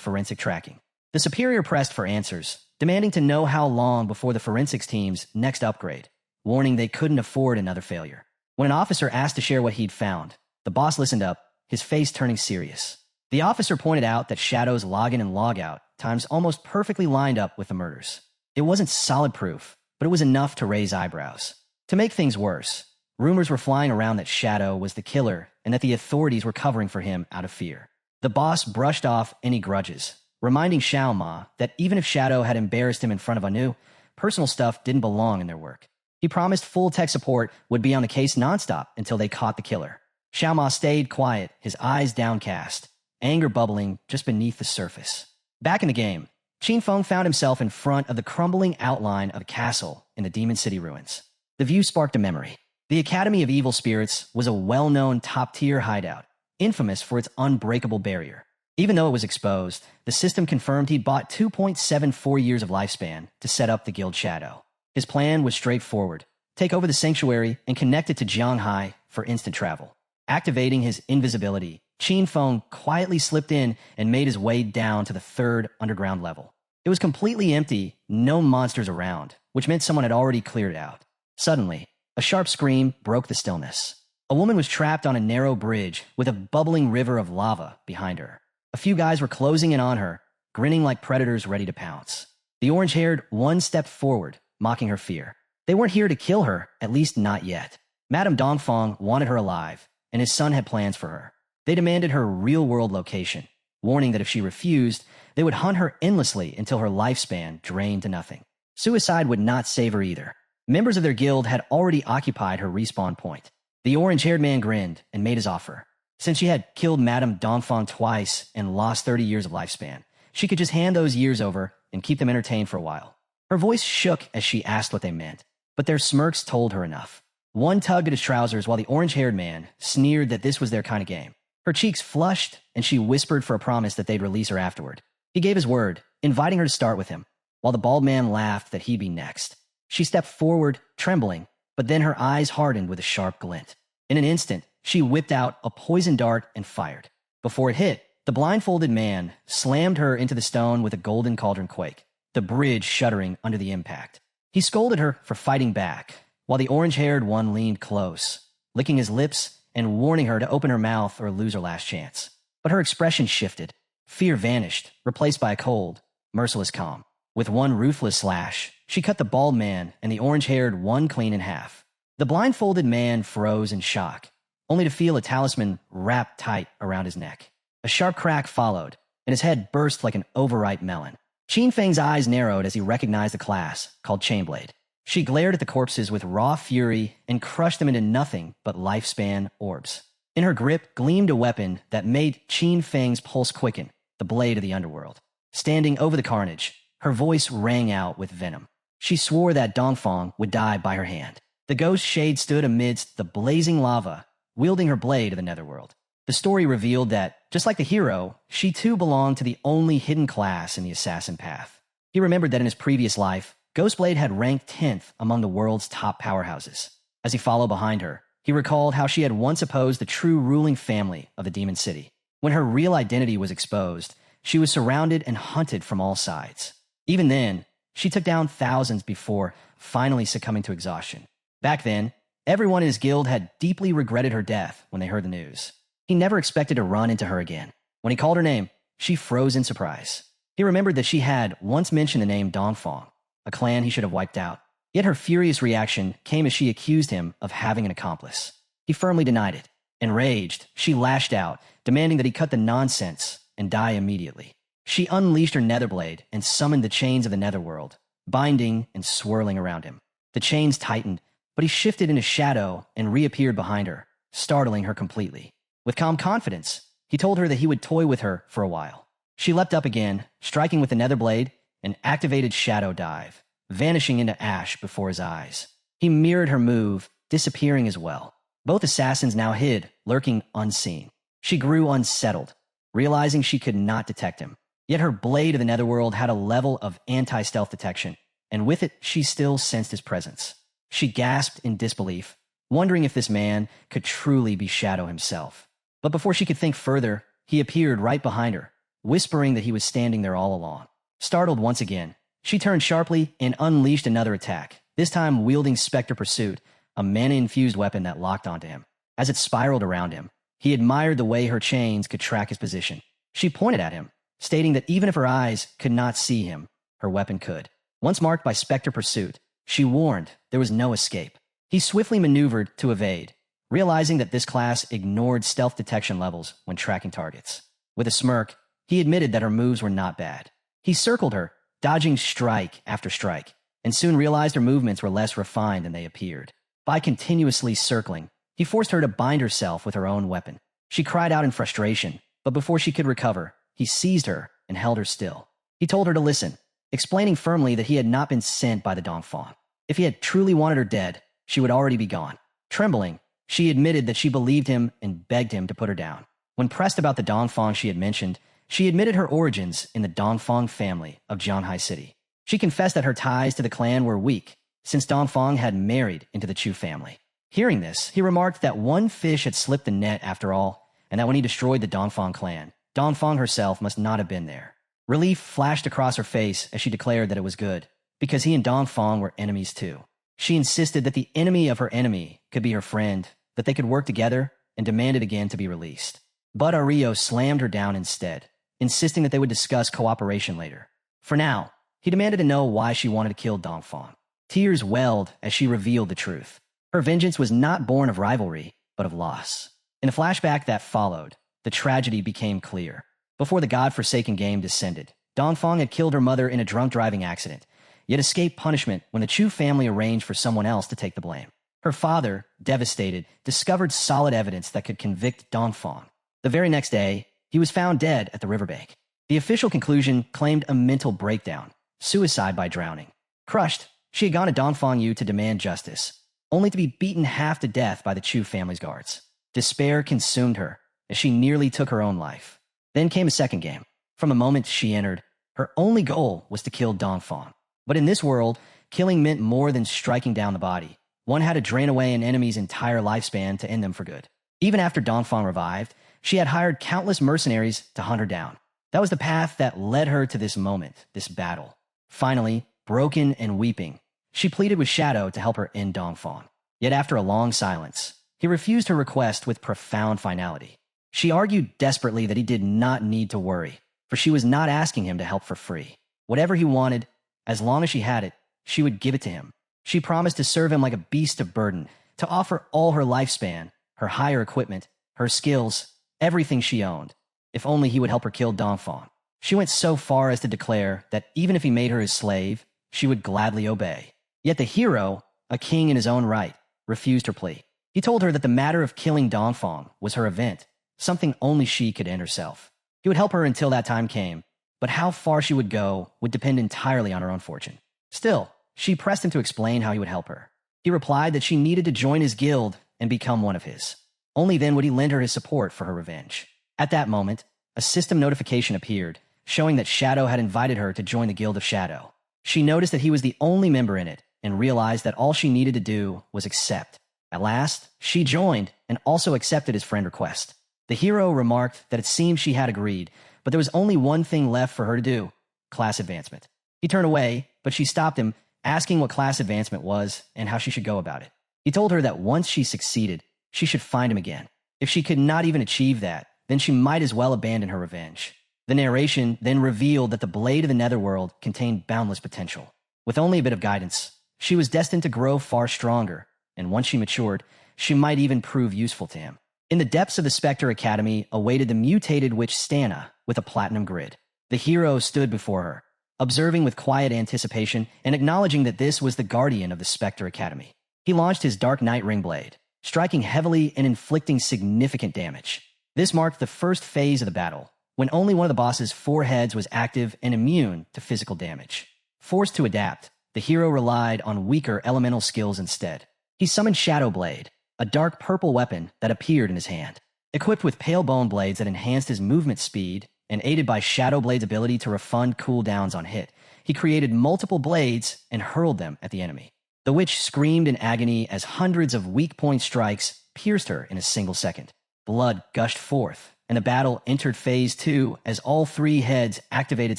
forensic tracking. The superior pressed for answers, demanding to know how long before the forensics team's next upgrade, warning they couldn't afford another failure. When an officer asked to share what he'd found, the boss listened up, his face turning serious. The officer pointed out that Shadow's login and logout times almost perfectly lined up with the murders. It wasn't solid proof, but it was enough to raise eyebrows. To make things worse, rumors were flying around that Shadow was the killer and that the authorities were covering for him out of fear. The boss brushed off any grudges, reminding Xiao Ma that even if Shadow had embarrassed him in front of Anu, personal stuff didn't belong in their work. He promised full tech support would be on the case nonstop until they caught the killer. Xiao Ma stayed quiet, his eyes downcast, anger bubbling just beneath the surface. Back in the game, Qin Feng found himself in front of the crumbling outline of a castle in the Demon City ruins. The view sparked a memory. The Academy of Evil Spirits was a well-known top-tier hideout, infamous for its unbreakable barrier. Even though it was exposed, the system confirmed he'd bought 2.74 years of lifespan to set up the Guild Shadow. His plan was straightforward: take over the sanctuary and connect it to Jianghai for instant travel. Activating his invisibility, Qin Feng quietly slipped in and made his way down to the 3rd underground level. It was completely empty, no monsters around, which meant someone had already cleared it out. Suddenly, a sharp scream broke the stillness. A woman was trapped on a narrow bridge with a bubbling river of lava behind her. A few guys were closing in on her, grinning like predators ready to pounce. The orange-haired one stepped forward, mocking her fear. They weren't here to kill her, at least not yet. Madame Dongfang wanted her alive, and his son had plans for her. They demanded her real-world location, warning that if she refused, they would hunt her endlessly until her lifespan drained to nothing. Suicide would not save her either. Members of their guild had already occupied her respawn point. The orange-haired man grinned and made his offer. Since she had killed Madame Dongfang twice and lost 30 years of lifespan, she could just hand those years over and keep them entertained for a while. Her voice shook as she asked what they meant, but their smirks told her enough. One tugged at his trousers while the orange-haired man sneered that this was their kind of game. Her cheeks flushed, and she whispered for a promise that they'd release her afterward. He gave his word, inviting her to start with him, while the bald man laughed that he'd be next. She stepped forward, trembling, but then her eyes hardened with a sharp glint. In an instant, she whipped out a poison dart and fired. Before it hit, the blindfolded man slammed her into the stone with a golden cauldron quake, the bridge shuddering under the impact. He scolded her for fighting back, while the orange-haired one leaned close, licking his lips and warning her to open her mouth or lose her last chance. But her expression shifted. Fear vanished, replaced by a cold, merciless calm. With one ruthless slash, she cut the bald man and the orange-haired one clean in half. The blindfolded man froze in shock, only to feel a talisman wrapped tight around his neck. A sharp crack followed, and his head burst like an overripe melon. Qin Feng's eyes narrowed as he recognized the class, called Chainblade. She glared at the corpses with raw fury and crushed them into nothing but lifespan orbs. In her grip gleamed a weapon that made Qin Feng's pulse quicken, the blade of the underworld. Standing over the carnage, her voice rang out with venom. She swore that Dongfang would die by her hand. The ghost shade stood amidst the blazing lava, wielding her blade of the netherworld. The story revealed that, just like the hero, she too belonged to the only hidden class in the assassin path. He remembered that in his previous life, Ghostblade had ranked 10th among the world's top powerhouses. As he followed behind her, he recalled how she had once opposed the true ruling family of the Demon City. When her real identity was exposed, she was surrounded and hunted from all sides. Even then, she took down thousands before finally succumbing to exhaustion. Back then, everyone in his guild had deeply regretted her death when they heard the news. He never expected to run into her again. When he called her name, she froze in surprise. He remembered that she had once mentioned the name Dongfang, a clan he should have wiped out. Yet her furious reaction came as she accused him of having an accomplice. He firmly denied it. Enraged, she lashed out, demanding that he cut the nonsense and die immediately. She unleashed her netherblade and summoned the chains of the netherworld, binding and swirling around him. The chains tightened, but he shifted into shadow and reappeared behind her, startling her completely. With calm confidence, he told her that he would toy with her for a while. She leapt up again, striking with the netherblade, and activated Shadow Dive, vanishing into ash before his eyes. He mirrored her move, disappearing as well. Both assassins now hid, lurking unseen. She grew unsettled, realizing she could not detect him. Yet her blade of the netherworld had a level of anti-stealth detection, and with it she still sensed his presence. She gasped in disbelief, wondering if this man could truly be Shadow himself. But before she could think further, he appeared right behind her, whispering that he was standing there all along. Startled once again, she turned sharply and unleashed another attack, this time wielding Spectre Pursuit, a mana-infused weapon that locked onto him. As it spiraled around him, he admired the way her chains could track his position. She pointed at him, stating that even if her eyes could not see him, her weapon could. Once marked by Spectre Pursuit, she warned there was no escape. He swiftly maneuvered to evade, realizing that this class ignored stealth detection levels when tracking targets. With a smirk, he admitted that her moves were not bad. He circled her, dodging strike after strike, and soon realized her movements were less refined than they appeared. By continuously circling, he forced her to bind herself with her own weapon. She cried out in frustration, but before she could recover, he seized her and held her still. He told her to listen, explaining firmly that he had not been sent by the Dongfang. If he had truly wanted her dead, she would already be gone. Trembling, she admitted that she believed him and begged him to put her down. When pressed about the Dongfang she had mentioned, she admitted her origins in the Dongfang family of Jianhai City. She confessed that her ties to the clan were weak, since Dongfang had married into the Chu family. Hearing this, he remarked that one fish had slipped the net after all, and that when he destroyed the Dongfang clan, Dongfang herself must not have been there. Relief flashed across her face as she declared that it was good, because he and Dongfang were enemies too. She insisted that the enemy of her enemy could be her friend, that they could work together, and demanded again to be released. But Ario slammed her down instead, insisting that they would discuss cooperation later. For now, he demanded to know why she wanted to kill Dongfang. Tears welled as she revealed the truth. Her vengeance was not born of rivalry, but of loss. In the flashback that followed, the tragedy became clear. Before the godforsaken game descended, Dongfang had killed her mother in a drunk driving accident, yet escaped punishment when the Chu family arranged for someone else to take the blame. Her father, devastated, discovered solid evidence that could convict Dongfang. The very next day, he was found dead at the riverbank. The official conclusion claimed a mental breakdown, suicide by drowning. Crushed, she had gone to Dongfang Yu to demand justice, only to be beaten half to death by the Chu family's guards. Despair consumed her as she nearly took her own life. Then came a second game. From the moment she entered, her only goal was to kill Dongfang. But in this world, killing meant more than striking down the body. One had to drain away an enemy's entire lifespan to end them for good. Even after Dongfang revived, she had hired countless mercenaries to hunt her down. That was the path that led her to this moment, this battle. Finally, broken and weeping, she pleaded with Shadow to help her end Dongfang. Yet after a long silence, he refused her request with profound finality. She argued desperately that he did not need to worry, for she was not asking him to help for free. Whatever he wanted, as long as she had it, she would give it to him. She promised to serve him like a beast of burden, to offer all her lifespan, her higher equipment, her skills, everything she owned, if only he would help her kill Dongfang. She went so far as to declare that even if he made her his slave, she would gladly obey. Yet the hero, a king in his own right, refused her plea. He told her that the matter of killing Dongfang was her event, something only she could end herself. He would help her until that time came, but how far she would go would depend entirely on her own fortune. Still, she pressed him to explain how he would help her. He replied that she needed to join his guild and become one of his. Only then would he lend her his support for her revenge. At that moment, a system notification appeared, showing that Shadow had invited her to join the Guild of Shadow. She noticed that he was the only member in it and realized that all she needed to do was accept. At last, she joined and also accepted his friend request. The hero remarked that it seemed she had agreed, but there was only one thing left for her to do: class advancement. He turned away, but she stopped him, asking what class advancement was and how she should go about it. He told her that once she succeeded, she should find him again. If she could not even achieve that, then she might as well abandon her revenge. The narration then revealed that the blade of the netherworld contained boundless potential. With only a bit of guidance, she was destined to grow far stronger, and once she matured, she might even prove useful to him. In the depths of the Spectre Academy awaited the mutated witch Stana with a platinum grid. The hero stood before her, observing with quiet anticipation and acknowledging that this was the guardian of the Spectre Academy. He launched his Dark Knight Ring Blade, striking heavily and inflicting significant damage. This marked the first phase of the battle, when only one of the boss's 4 heads was active and immune to physical damage. Forced to adapt, the hero relied on weaker elemental skills instead. He summoned Shadow Blade, a dark purple weapon that appeared in his hand. Equipped with pale bone blades that enhanced his movement speed, and aided by Shadow Blade's ability to refund cooldowns on hit, he created multiple blades and hurled them at the enemy. The witch screamed in agony as hundreds of weak point strikes pierced her in a single second. Blood gushed forth, and the battle entered phase 2 as all 3 heads activated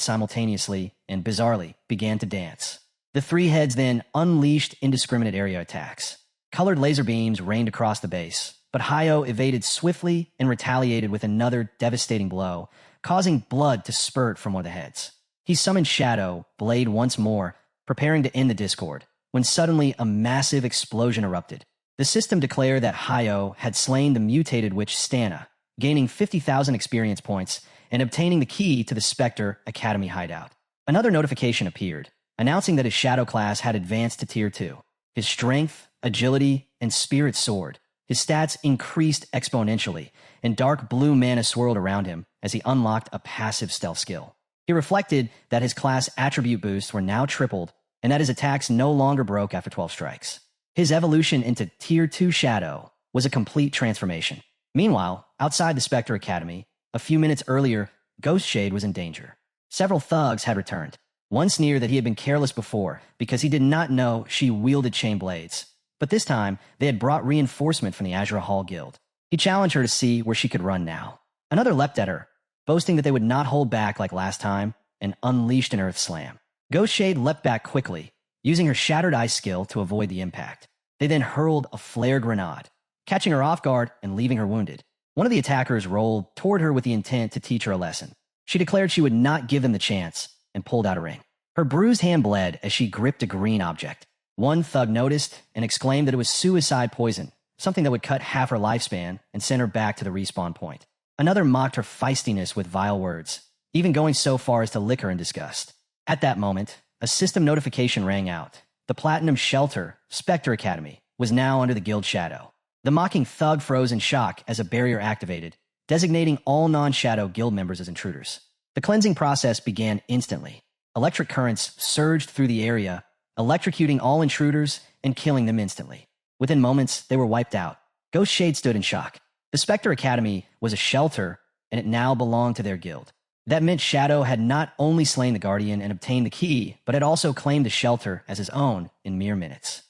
simultaneously and, bizarrely, began to dance. The 3 heads then unleashed indiscriminate area attacks. Colored laser beams rained across the base, but Hayo evaded swiftly and retaliated with another devastating blow, causing blood to spurt from one of the heads. He summoned Shadow Blade once more, preparing to end the discord, when suddenly a massive explosion erupted. The system declared that Hayo had slain the mutated witch Stana, gaining 50,000 experience points and obtaining the key to the Spectre Academy hideout. Another notification appeared, announcing that his Shadow class had advanced to Tier 2. His strength, agility, and spirit soared. His stats increased exponentially, and dark blue mana swirled around him as he unlocked a passive stealth skill. He reflected that his class attribute boosts were now tripled, and that his attacks no longer broke after 12 strikes. His evolution into Tier 2 Shadow was a complete transformation. Meanwhile, outside the Spectre Academy, a few minutes earlier, Ghost Shade was in danger. Several thugs had returned. One sneered that he had been careless before because he did not know she wielded chain blades. But this time, they had brought reinforcement from the Azure Hall Guild. He challenged her to see where she could run now. Another leapt at her, boasting that they would not hold back like last time, and unleashed an Earth Slam. Ghost Shade leapt back quickly, using her Shattered Ice skill to avoid the impact. They then hurled a flare grenade, catching her off guard and leaving her wounded. One of the attackers rolled toward her with the intent to teach her a lesson. She declared she would not give them the chance, and pulled out a ring. Her bruised hand bled as she gripped a green object. One thug noticed and exclaimed that it was suicide poison, something that would cut half her lifespan and send her back to the respawn point. Another mocked her feistiness with vile words, even going so far as to lick her in disgust. At that moment, a system notification rang out. The Platinum Shelter, Spectre Academy, was now under the guild shadow. The mocking thug froze in shock as a barrier activated, designating all non-shadow guild members as intruders. The cleansing process began instantly. Electric currents surged through the area, electrocuting all intruders and killing them instantly. Within moments, they were wiped out. Ghost Shade stood in shock. The Spectre Academy was a shelter, and it now belonged to their guild. That meant Shadow had not only slain the Guardian and obtained the key, but had also claimed the shelter as his own in mere minutes.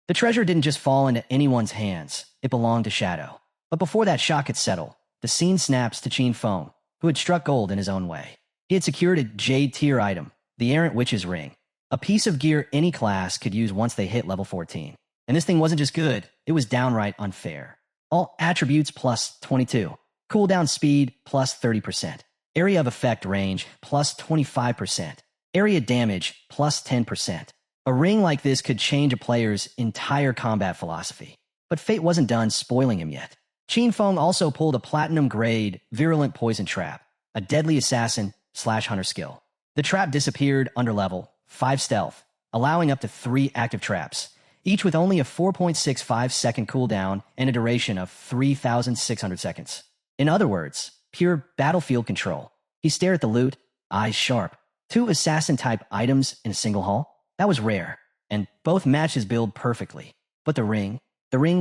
The treasure didn't just fall into anyone's hands. It belonged to Shadow. But before that shock could settle, the scene snaps to Qin Feng, who had struck gold in his own way. He had secured a Jade tier item, the Errant Witch's Ring, a piece of gear any class could use once they hit level 14. And this thing wasn't just good, it was downright unfair. All attributes plus 22, cooldown speed plus 30%, area of effect range plus 25%, area damage plus 10%. A ring like this could change a player's entire combat philosophy. But fate wasn't done spoiling him yet. Qin Feng also pulled a platinum-grade virulent poison trap, a deadly assassin/hunter skill. The trap disappeared under level 5 stealth, allowing up to 3 active traps, each with only a 4.65-second cooldown and a duration of 3,600 seconds. In other words, pure battlefield control. He stared at the loot, eyes sharp. 2 assassin-type items in a single haul? That was rare, and both matched his build perfectly. But the ring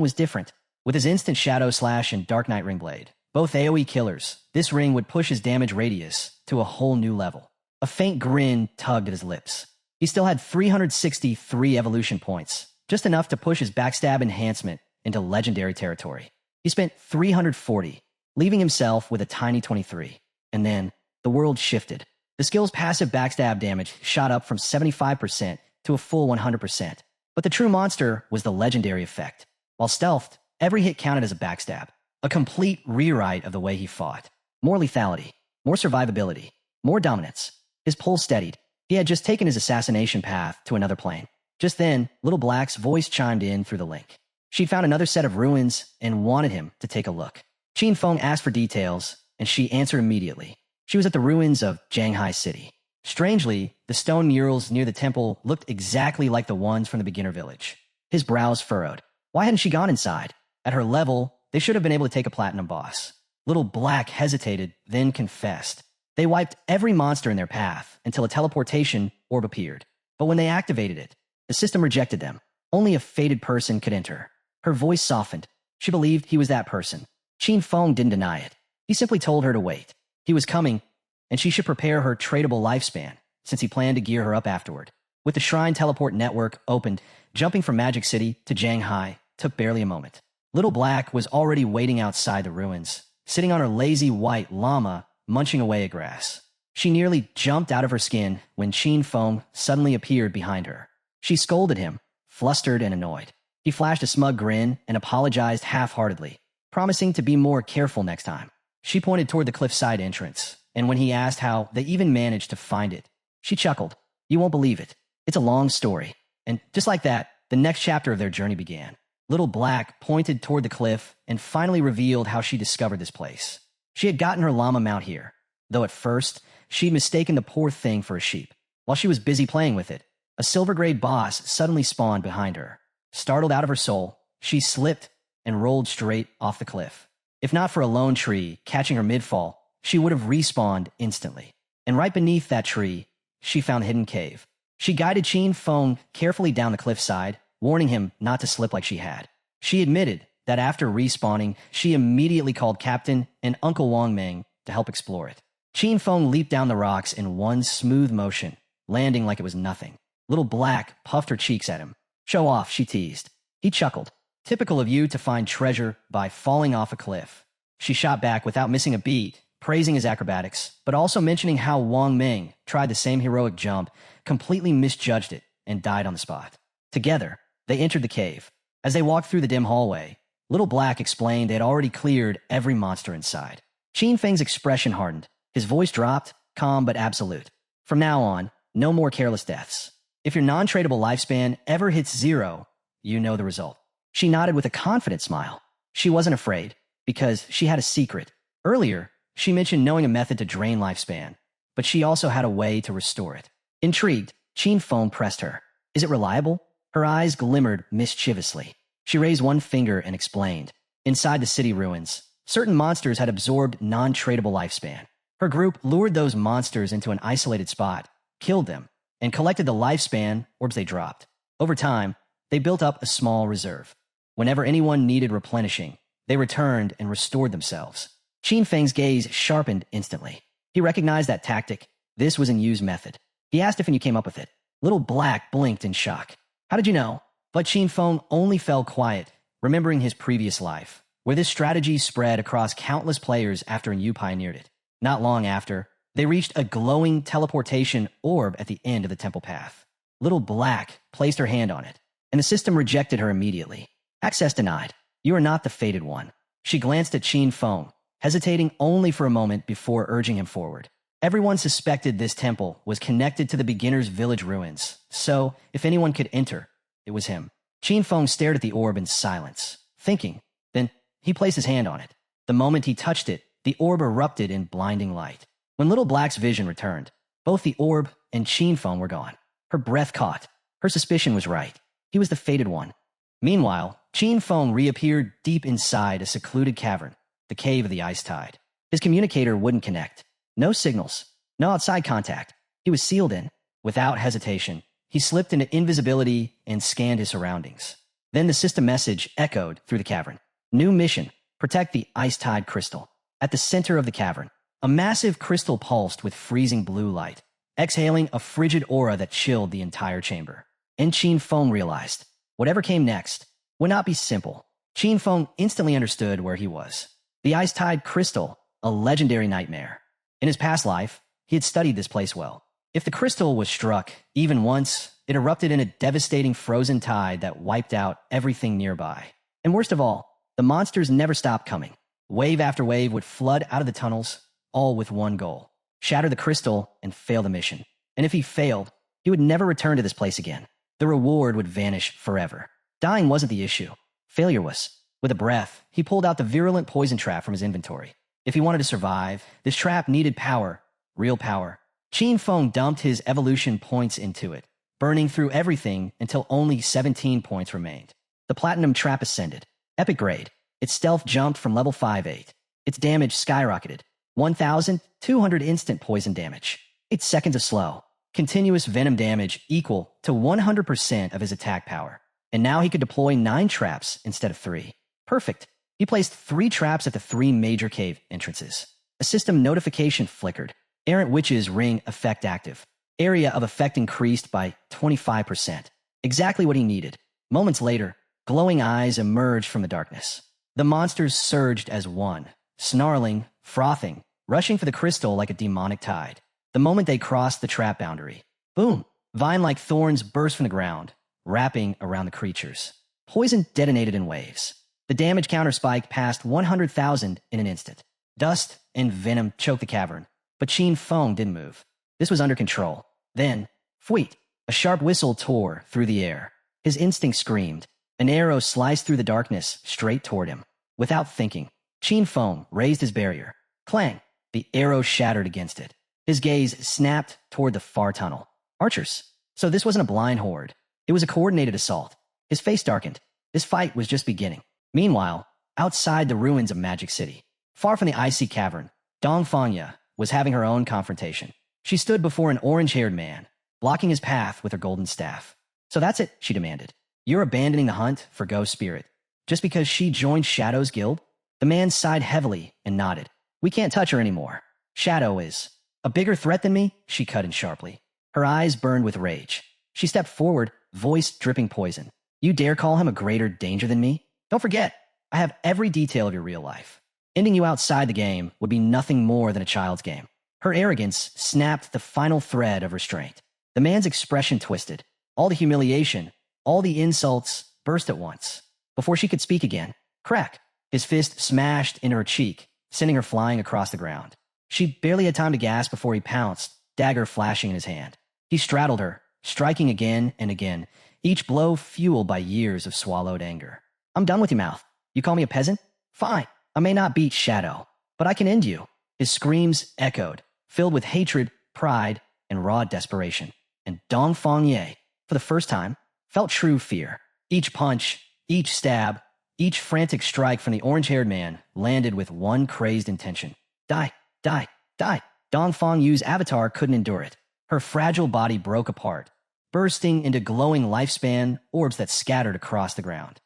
was different. With his instant Shadow Slash and Dark Knight Ring Blade, both AoE killers, this ring would push his damage radius to a whole new level. A faint grin tugged at his lips. He still had 363 evolution points, just enough to push his backstab enhancement into legendary territory. He spent 340, leaving himself with a tiny 23. And then, the world shifted. The skill's passive backstab damage shot up from 75% to a full 100%. But the true monster was the legendary effect. While stealthed, every hit counted as a backstab. A complete rewrite of the way he fought. More lethality, more survivability, more dominance. His pulse steadied. He had just taken his assassination path to another plane. Just then, Little Black's voice chimed in through the link. She'd found another set of ruins and wanted him to take a look. Qin Feng asked for details, and she answered immediately. She was at the ruins of Jianghai City. Strangely, the stone murals near the temple looked exactly like the ones from the beginner village. His brows furrowed. Why hadn't she gone inside? At her level, they should have been able to take a platinum boss. Little Black hesitated, then confessed. They wiped every monster in their path until a teleportation orb appeared. But when they activated it, the system rejected them. Only a fated person could enter. Her voice softened. She believed he was that person. Qin Feng didn't deny it. He simply told her to wait. He was coming, and she should prepare her tradable lifespan, since he planned to gear her up afterward. With the Shrine Teleport Network opened, jumping from Magic City to Jianghai took barely a moment. Little Black was already waiting outside the ruins, sitting on her lazy white llama, munching away at grass. She nearly jumped out of her skin when Qin Feng suddenly appeared behind her. She scolded him, flustered and annoyed. He flashed a smug grin and apologized half-heartedly, promising to be more careful next time. She pointed toward the cliffside entrance, and when he asked how they even managed to find it, she chuckled. You won't believe it. It's a long story. And just like that, the next chapter of their journey began. Little Black pointed toward the cliff and finally revealed how she discovered this place. She had gotten her llama mount here, though at first, she'd mistaken the poor thing for a sheep. While she was busy playing with it, a silver-grade boss suddenly spawned behind her. Startled out of her soul, she slipped and rolled straight off the cliff. If not for a lone tree catching her mid-fall, she would have respawned instantly. And right beneath that tree, she found a hidden cave. She guided Qin Feng carefully down the cliffside, warning him not to slip like she had. She admitted that after respawning, she immediately called Captain and Uncle Wang Ming to help explore it. Qin Feng leaped down the rocks in one smooth motion, landing like it was nothing. Little Black puffed her cheeks at him. Show off, she teased. He chuckled. Typical of you to find treasure by falling off a cliff. She shot back without missing a beat, praising his acrobatics, but also mentioning how Wang Ming tried the same heroic jump, completely misjudged it, and died on the spot. Together, they entered the cave. As they walked through the dim hallway, Little Black explained they had already cleared every monster inside. Qin Feng's expression hardened. His voice dropped, calm but absolute. From now on, no more careless deaths. If your non-tradable lifespan ever hits 0, you know the result. She nodded with a confident smile. She wasn't afraid, because she had a secret. Earlier, she mentioned knowing a method to drain lifespan, but she also had a way to restore it. Intrigued, Qin Feng pressed her. Is it reliable? Her eyes glimmered mischievously. She raised one finger and explained. Inside the city ruins, certain monsters had absorbed non-tradable lifespan. Her group lured those monsters into an isolated spot, killed them, and collected the lifespan orbs they dropped. Over time, they built up a small reserve. Whenever anyone needed replenishing, they returned and restored themselves. Qin Feng's gaze sharpened instantly. He recognized that tactic. This was a used method. He asked if you came up with it. Little Black blinked in shock. How did you know? But Qin Feng only fell quiet, remembering his previous life, where this strategy spread across countless players after Yu pioneered it. Not long after, they reached a glowing teleportation orb at the end of the temple path. Little Black placed her hand on it, and the system rejected her immediately. Access denied. You are not the fated one. She glanced at Qin Feng, hesitating only for a moment before urging him forward. Everyone suspected this temple was connected to the beginner's village ruins, so if anyone could enter, it was him. Qin Feng stared at the orb in silence, thinking. Then he placed his hand on it. The moment he touched it, the orb erupted in blinding light. When Little Black's vision returned, both the orb and Qin Feng were gone. Her breath caught. Her suspicion was right. He was the fated one. Meanwhile, Qin Feng reappeared deep inside a secluded cavern, the Cave of the Ice Tide. His communicator wouldn't connect. No signals. No outside contact. He was sealed in. Without hesitation, he slipped into invisibility and scanned his surroundings. Then the system message echoed through the cavern. New mission. Protect the Ice Tide crystal. At the center of the cavern, a massive crystal pulsed with freezing blue light, exhaling a frigid aura that chilled the entire chamber. And Qin Feng realized, whatever came next would not be simple. Qin Feng instantly understood where he was. The Ice Tide crystal, a legendary nightmare. In his past life, he had studied this place well. If the crystal was struck, even once, it erupted in a devastating frozen tide that wiped out everything nearby. And worst of all, the monsters never stopped coming. Wave after wave would flood out of the tunnels, all with one goal: shatter the crystal and fail the mission. And if he failed, he would never return to this place again. The reward would vanish forever. Dying wasn't the issue. Failure was. With a breath, he pulled out the virulent poison trap from his inventory. If he wanted to survive, this trap needed power, real power. Qin Feng dumped his evolution points into it, burning through everything until only 17 points remained. The platinum trap ascended. Epic grade. Its stealth jumped from level 5-8. Its damage skyrocketed. 1,200 instant poison damage. 8 seconds of slow, continuous venom damage equal to 100% of his attack power. And now he could deploy 9 traps instead of 3. Perfect. He placed 3 traps at the 3 major cave entrances. A system notification flickered. Errant Witch's Ring effect active. Area of effect increased by 25%. Exactly what he needed. Moments later, glowing eyes emerged from the darkness. The monsters surged as one, snarling, frothing, rushing for the crystal like a demonic tide. The moment they crossed the trap boundary, boom! Vine-like thorns burst from the ground, wrapping around the creatures. Poison detonated in waves. The damage counter spiked past 100,000 in an instant. Dust and venom choked the cavern, but Qin Feng didn't move. This was under control. Then, fweet! A sharp whistle tore through the air. His instinct screamed. An arrow sliced through the darkness straight toward him. Without thinking, Qin Feng raised his barrier. Clang! The arrow shattered against it. His gaze snapped toward the far tunnel. Archers. So this wasn't a blind horde. It was a coordinated assault. His face darkened. This fight was just beginning. Meanwhile, outside the ruins of Magic City, far from the icy cavern, Dongfangya was having her own confrontation. She stood before an orange-haired man, blocking his path with her golden staff. So that's it, she demanded. You're abandoning the hunt for Ghost Spirit, just because she joined Shadow's guild? The man sighed heavily and nodded. We can't touch her anymore. Shadow is a bigger threat than me, she cut in sharply. Her eyes burned with rage. She stepped forward, voice dripping poison. You dare call him a greater danger than me? Don't forget, I have every detail of your real life. Ending you outside the game would be nothing more than a child's game. Her arrogance snapped the final thread of restraint. The man's expression twisted. All the humiliation, all the insults burst at once. Before she could speak again, crack! His fist smashed into her cheek, sending her flying across the ground. She barely had time to gasp before he pounced, dagger flashing in his hand. He straddled her, striking again and again, each blow fueled by years of swallowed anger. I'm done with you, mouth. You call me a peasant? Fine. I may not beat Shadow, but I can end you. His screams echoed, filled with hatred, pride, and raw desperation. And Dongfangye, for the first time, felt true fear. Each punch, each stab, each frantic strike from the orange-haired man landed with one crazed intention. Die, die, die. Dongfangyu's avatar couldn't endure it. Her fragile body broke apart, bursting into glowing lifespan orbs that scattered across the ground.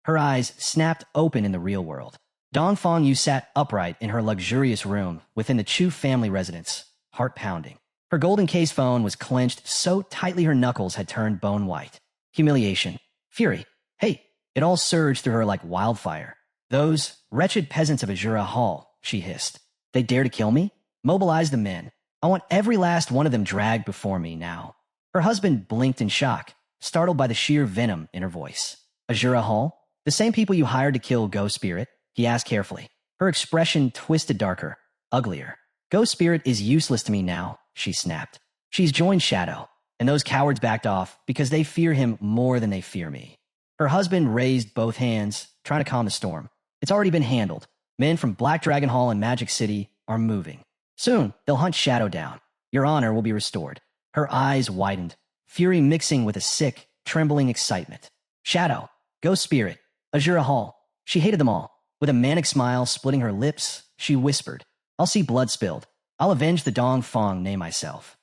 Her eyes snapped open in the real world. Dongfangyu sat upright in her luxurious room within the Chu family residence, heart pounding. Her golden case phone was clenched so tightly her knuckles had turned bone white. Humiliation, fury, hate, it all surged through her like wildfire. Those wretched peasants of Azura Hall, she hissed. They dare to kill me? Mobilize the men. I want every last one of them dragged before me now. Her husband blinked in shock, startled by the sheer venom in her voice. Azura Hall? The same people you hired to kill Ghost Spirit? He asked carefully. Her expression twisted darker, uglier. Ghost Spirit is useless to me now, she snapped. She's joined Shadow, and those cowards backed off because they fear him more than they fear me. Her husband raised both hands, trying to calm the storm. It's already been handled. Men from Black Dragon Hall and Magic City are moving. Soon, they'll hunt Shadow down. Your honor will be restored. Her eyes widened, fury mixing with a sick, trembling excitement. Shadow, Ghost Spirit, Azura Hall. She hated them all. With a manic smile splitting her lips, she whispered, I'll see blood spilled. I'll avenge the Dong Fong name myself.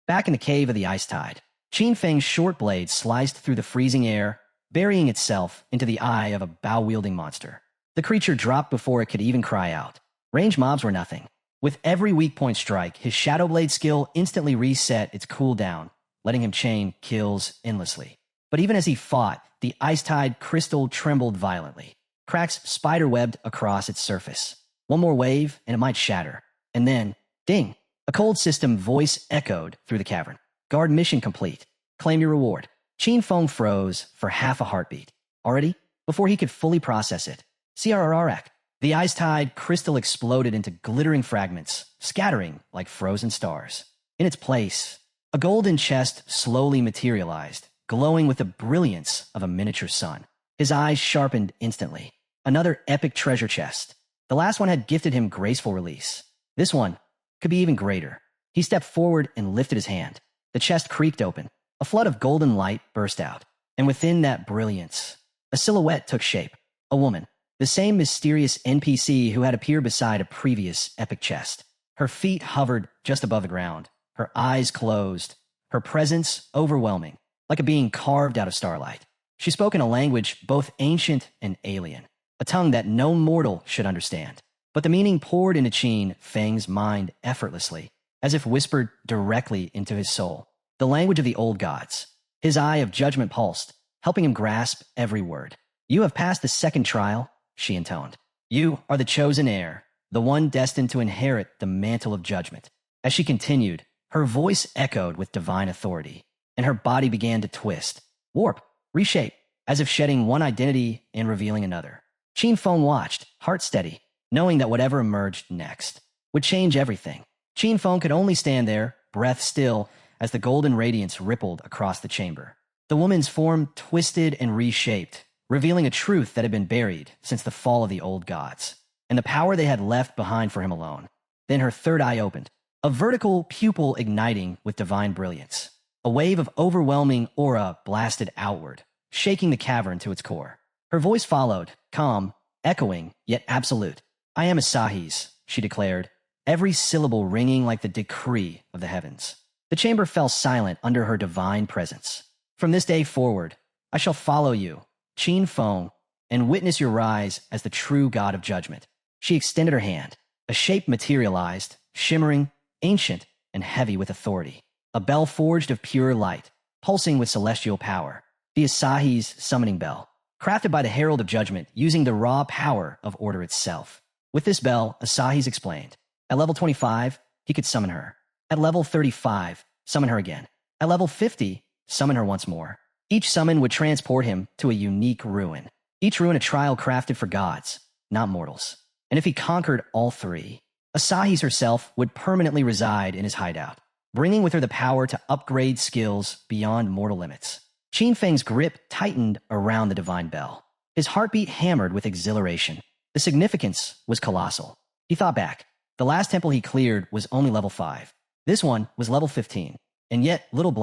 Back in the cave of the Ice Tide, Qin Feng's short blade sliced through the freezing air, burying itself into the eye of a bow-wielding monster. The creature dropped before it could even cry out. Range mobs were nothing. With every weak point strike, his Shadow Blade skill instantly reset its cooldown, letting him chain kills endlessly. But even as he fought, the Ice Tide crystal trembled violently. Cracks spider-webbed across its surface. One more wave, and it might shatter. And then, ding! A cold system voice echoed through the cavern. Guard mission complete. Claim your reward. Qin Feng froze for half a heartbeat. Already? Before he could fully process it. CRRRAC. The Ice Tide crystal exploded into glittering fragments, scattering like frozen stars. In its place, a golden chest slowly materialized, glowing with the brilliance of a miniature sun. His eyes sharpened instantly. Another epic treasure chest. The last one had gifted him graceful release. This one could be even greater. He stepped forward and lifted his hand. The chest creaked open. A flood of golden light burst out. And within that brilliance, a silhouette took shape. A woman. The same mysterious NPC who had appeared beside a previous epic chest. Her feet hovered just above the ground. Her eyes closed. Her presence overwhelming, like a being carved out of starlight. She spoke in a language both ancient and alien. A tongue that no mortal should understand. But the meaning poured into Qin Feng's mind effortlessly, as if whispered directly into his soul. The language of the old gods. His eye of judgment pulsed, helping him grasp every word. You have passed the second trial, she intoned. You are the chosen heir, the one destined to inherit the mantle of judgment. As she continued, her voice echoed with divine authority, and her body began to twist, warp, reshape, as if shedding one identity and revealing another. Qin Feng watched, heart steady, knowing that whatever emerged next would change everything. Qin Feng could only stand there, breath still, as the golden radiance rippled across the chamber. The woman's form twisted and reshaped, revealing a truth that had been buried since the fall of the old gods, and the power they had left behind for him alone. Then her third eye opened, a vertical pupil igniting with divine brilliance. A wave of overwhelming aura blasted outward, shaking the cavern to its core. Her voice followed, calm, echoing, yet absolute. I am Asahi's, she declared, every syllable ringing like the decree of the heavens. The chamber fell silent under her divine presence. From this day forward, I shall follow you, Qin Feng, and witness your rise as the true god of judgment. She extended her hand. A shape materialized, shimmering, ancient, and heavy with authority. A bell forged of pure light, pulsing with celestial power. The Asahi's summoning bell, crafted by the Herald of Judgment using the raw power of order itself. With this bell, Asahi's explained. At level 25, he could summon her. At level 35, summon her again. At level 50, summon her once more. Each summon would transport him to a unique ruin. Each ruin a trial crafted for gods, not mortals. And if he conquered all three, Asahi's herself would permanently reside in his hideout, bringing with her the power to upgrade skills beyond mortal limits. Qin Feng's grip tightened around the divine bell. His heartbeat hammered with exhilaration. The significance was colossal. He thought back. The last temple he cleared was only level 5. This one was level 15. And yet, little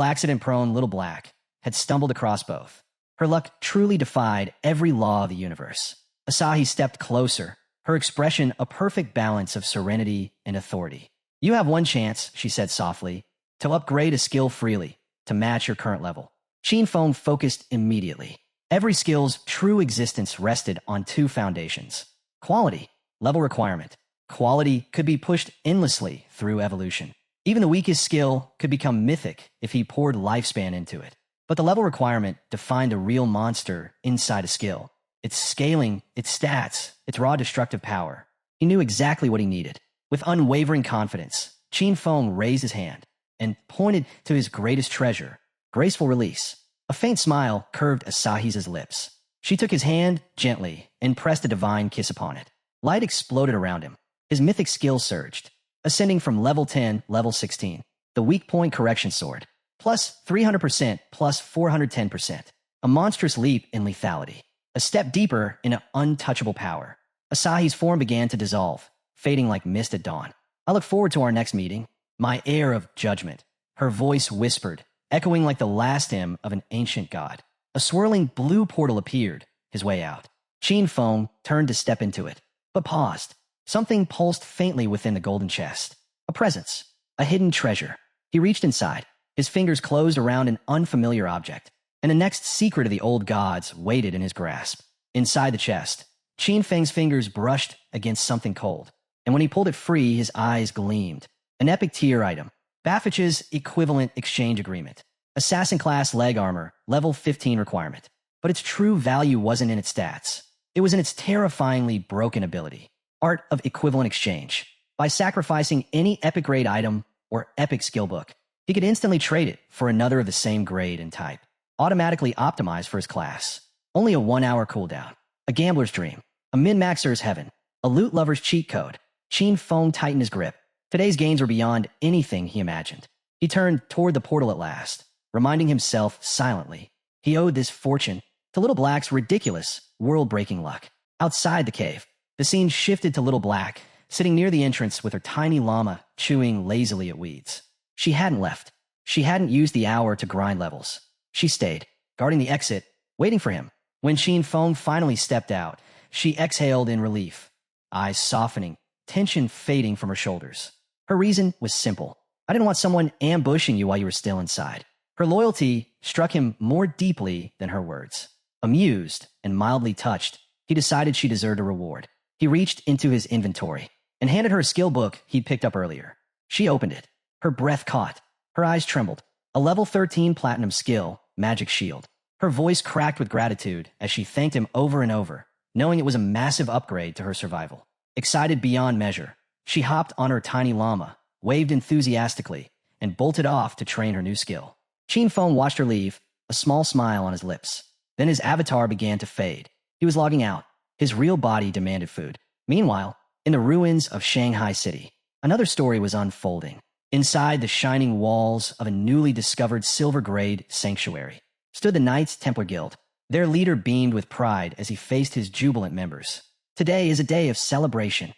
accident-prone Little Black, had stumbled across both. Her luck truly defied every law of the universe. Asahi stepped closer, her expression a perfect balance of serenity and authority. You have one chance, she said softly, to upgrade a skill freely, to match your current level. Qin Feng focused immediately. Every skill's true existence rested on two foundations. Quality, level requirement. Quality could be pushed endlessly through evolution. Even the weakest skill could become mythic if he poured lifespan into it. But the level requirement defined a real monster inside a skill. its scaling, its stats, its raw destructive power. He knew exactly what he needed. With unwavering confidence, Qin Feng raised his hand and pointed to his greatest treasure, graceful release. A faint smile curved Asahi's lips. She took his hand gently and pressed a divine kiss upon it. Light exploded around him. His mythic skill surged, ascending from level 10, level 16. The weak point correction sword, plus 300%, plus 410%. A monstrous leap in lethality. A step deeper in an untouchable power. Asahi's form began to dissolve, fading like mist at dawn. I look forward to our next meeting. My air of judgment. Her voice whispered, echoing like the last hymn of an ancient god. A swirling blue portal appeared, his way out. Qin Feng turned to step into it, but paused. Something pulsed faintly within the golden chest. A presence. A hidden treasure. He reached inside. His fingers closed around an unfamiliar object, and the next secret of the old gods waited in his grasp. Inside the chest, Qin Feng's fingers brushed against something cold, and when he pulled it free, his eyes gleamed. An epic tier item. Baffich's equivalent exchange agreement. Assassin class leg armor, level 15 requirement. But its true value wasn't in its stats. It was in its terrifyingly broken ability. Art of equivalent exchange. By sacrificing any epic grade item or epic skill book, he could instantly trade it for another of the same grade and type. Automatically optimized for his class. Only a 1-hour cooldown. A gambler's dream. A min-maxer's heaven. A loot lover's cheat code. Qin Feng tightened his grip. Today's gains were beyond anything he imagined. He turned toward the portal at last, reminding himself silently he owed this fortune to Little Black's ridiculous, world-breaking luck. Outside the cave, the scene shifted to Little Black, sitting near the entrance with her tiny llama chewing lazily at weeds. She hadn't left. She hadn't used the hour to grind levels. She stayed, guarding the exit, waiting for him. When Qin Feng finally stepped out, she exhaled in relief, eyes softening, tension fading from her shoulders. Her reason was simple. I didn't want someone ambushing you while you were still inside. Her loyalty struck him more deeply than her words. Amused and mildly touched, he decided she deserved a reward. He reached into his inventory and handed her a skill book he'd picked up earlier. She opened it. Her breath caught. Her eyes trembled. A level 13 platinum skill, Magic Shield. Her voice cracked with gratitude as she thanked him over and over, knowing it was a massive upgrade to her survival. Excited beyond measure, she hopped on her tiny llama, waved enthusiastically, and bolted off to train her new skill. Qin Feng watched her leave, a small smile on his lips. Then his avatar began to fade. He was logging out. His real body demanded food. Meanwhile, in the ruins of Shanghai City, another story was unfolding. Inside the shining walls of a newly discovered silver-grade sanctuary stood the Knights Templar Guild. Their leader beamed with pride as he faced his jubilant members. Today is a day of celebration.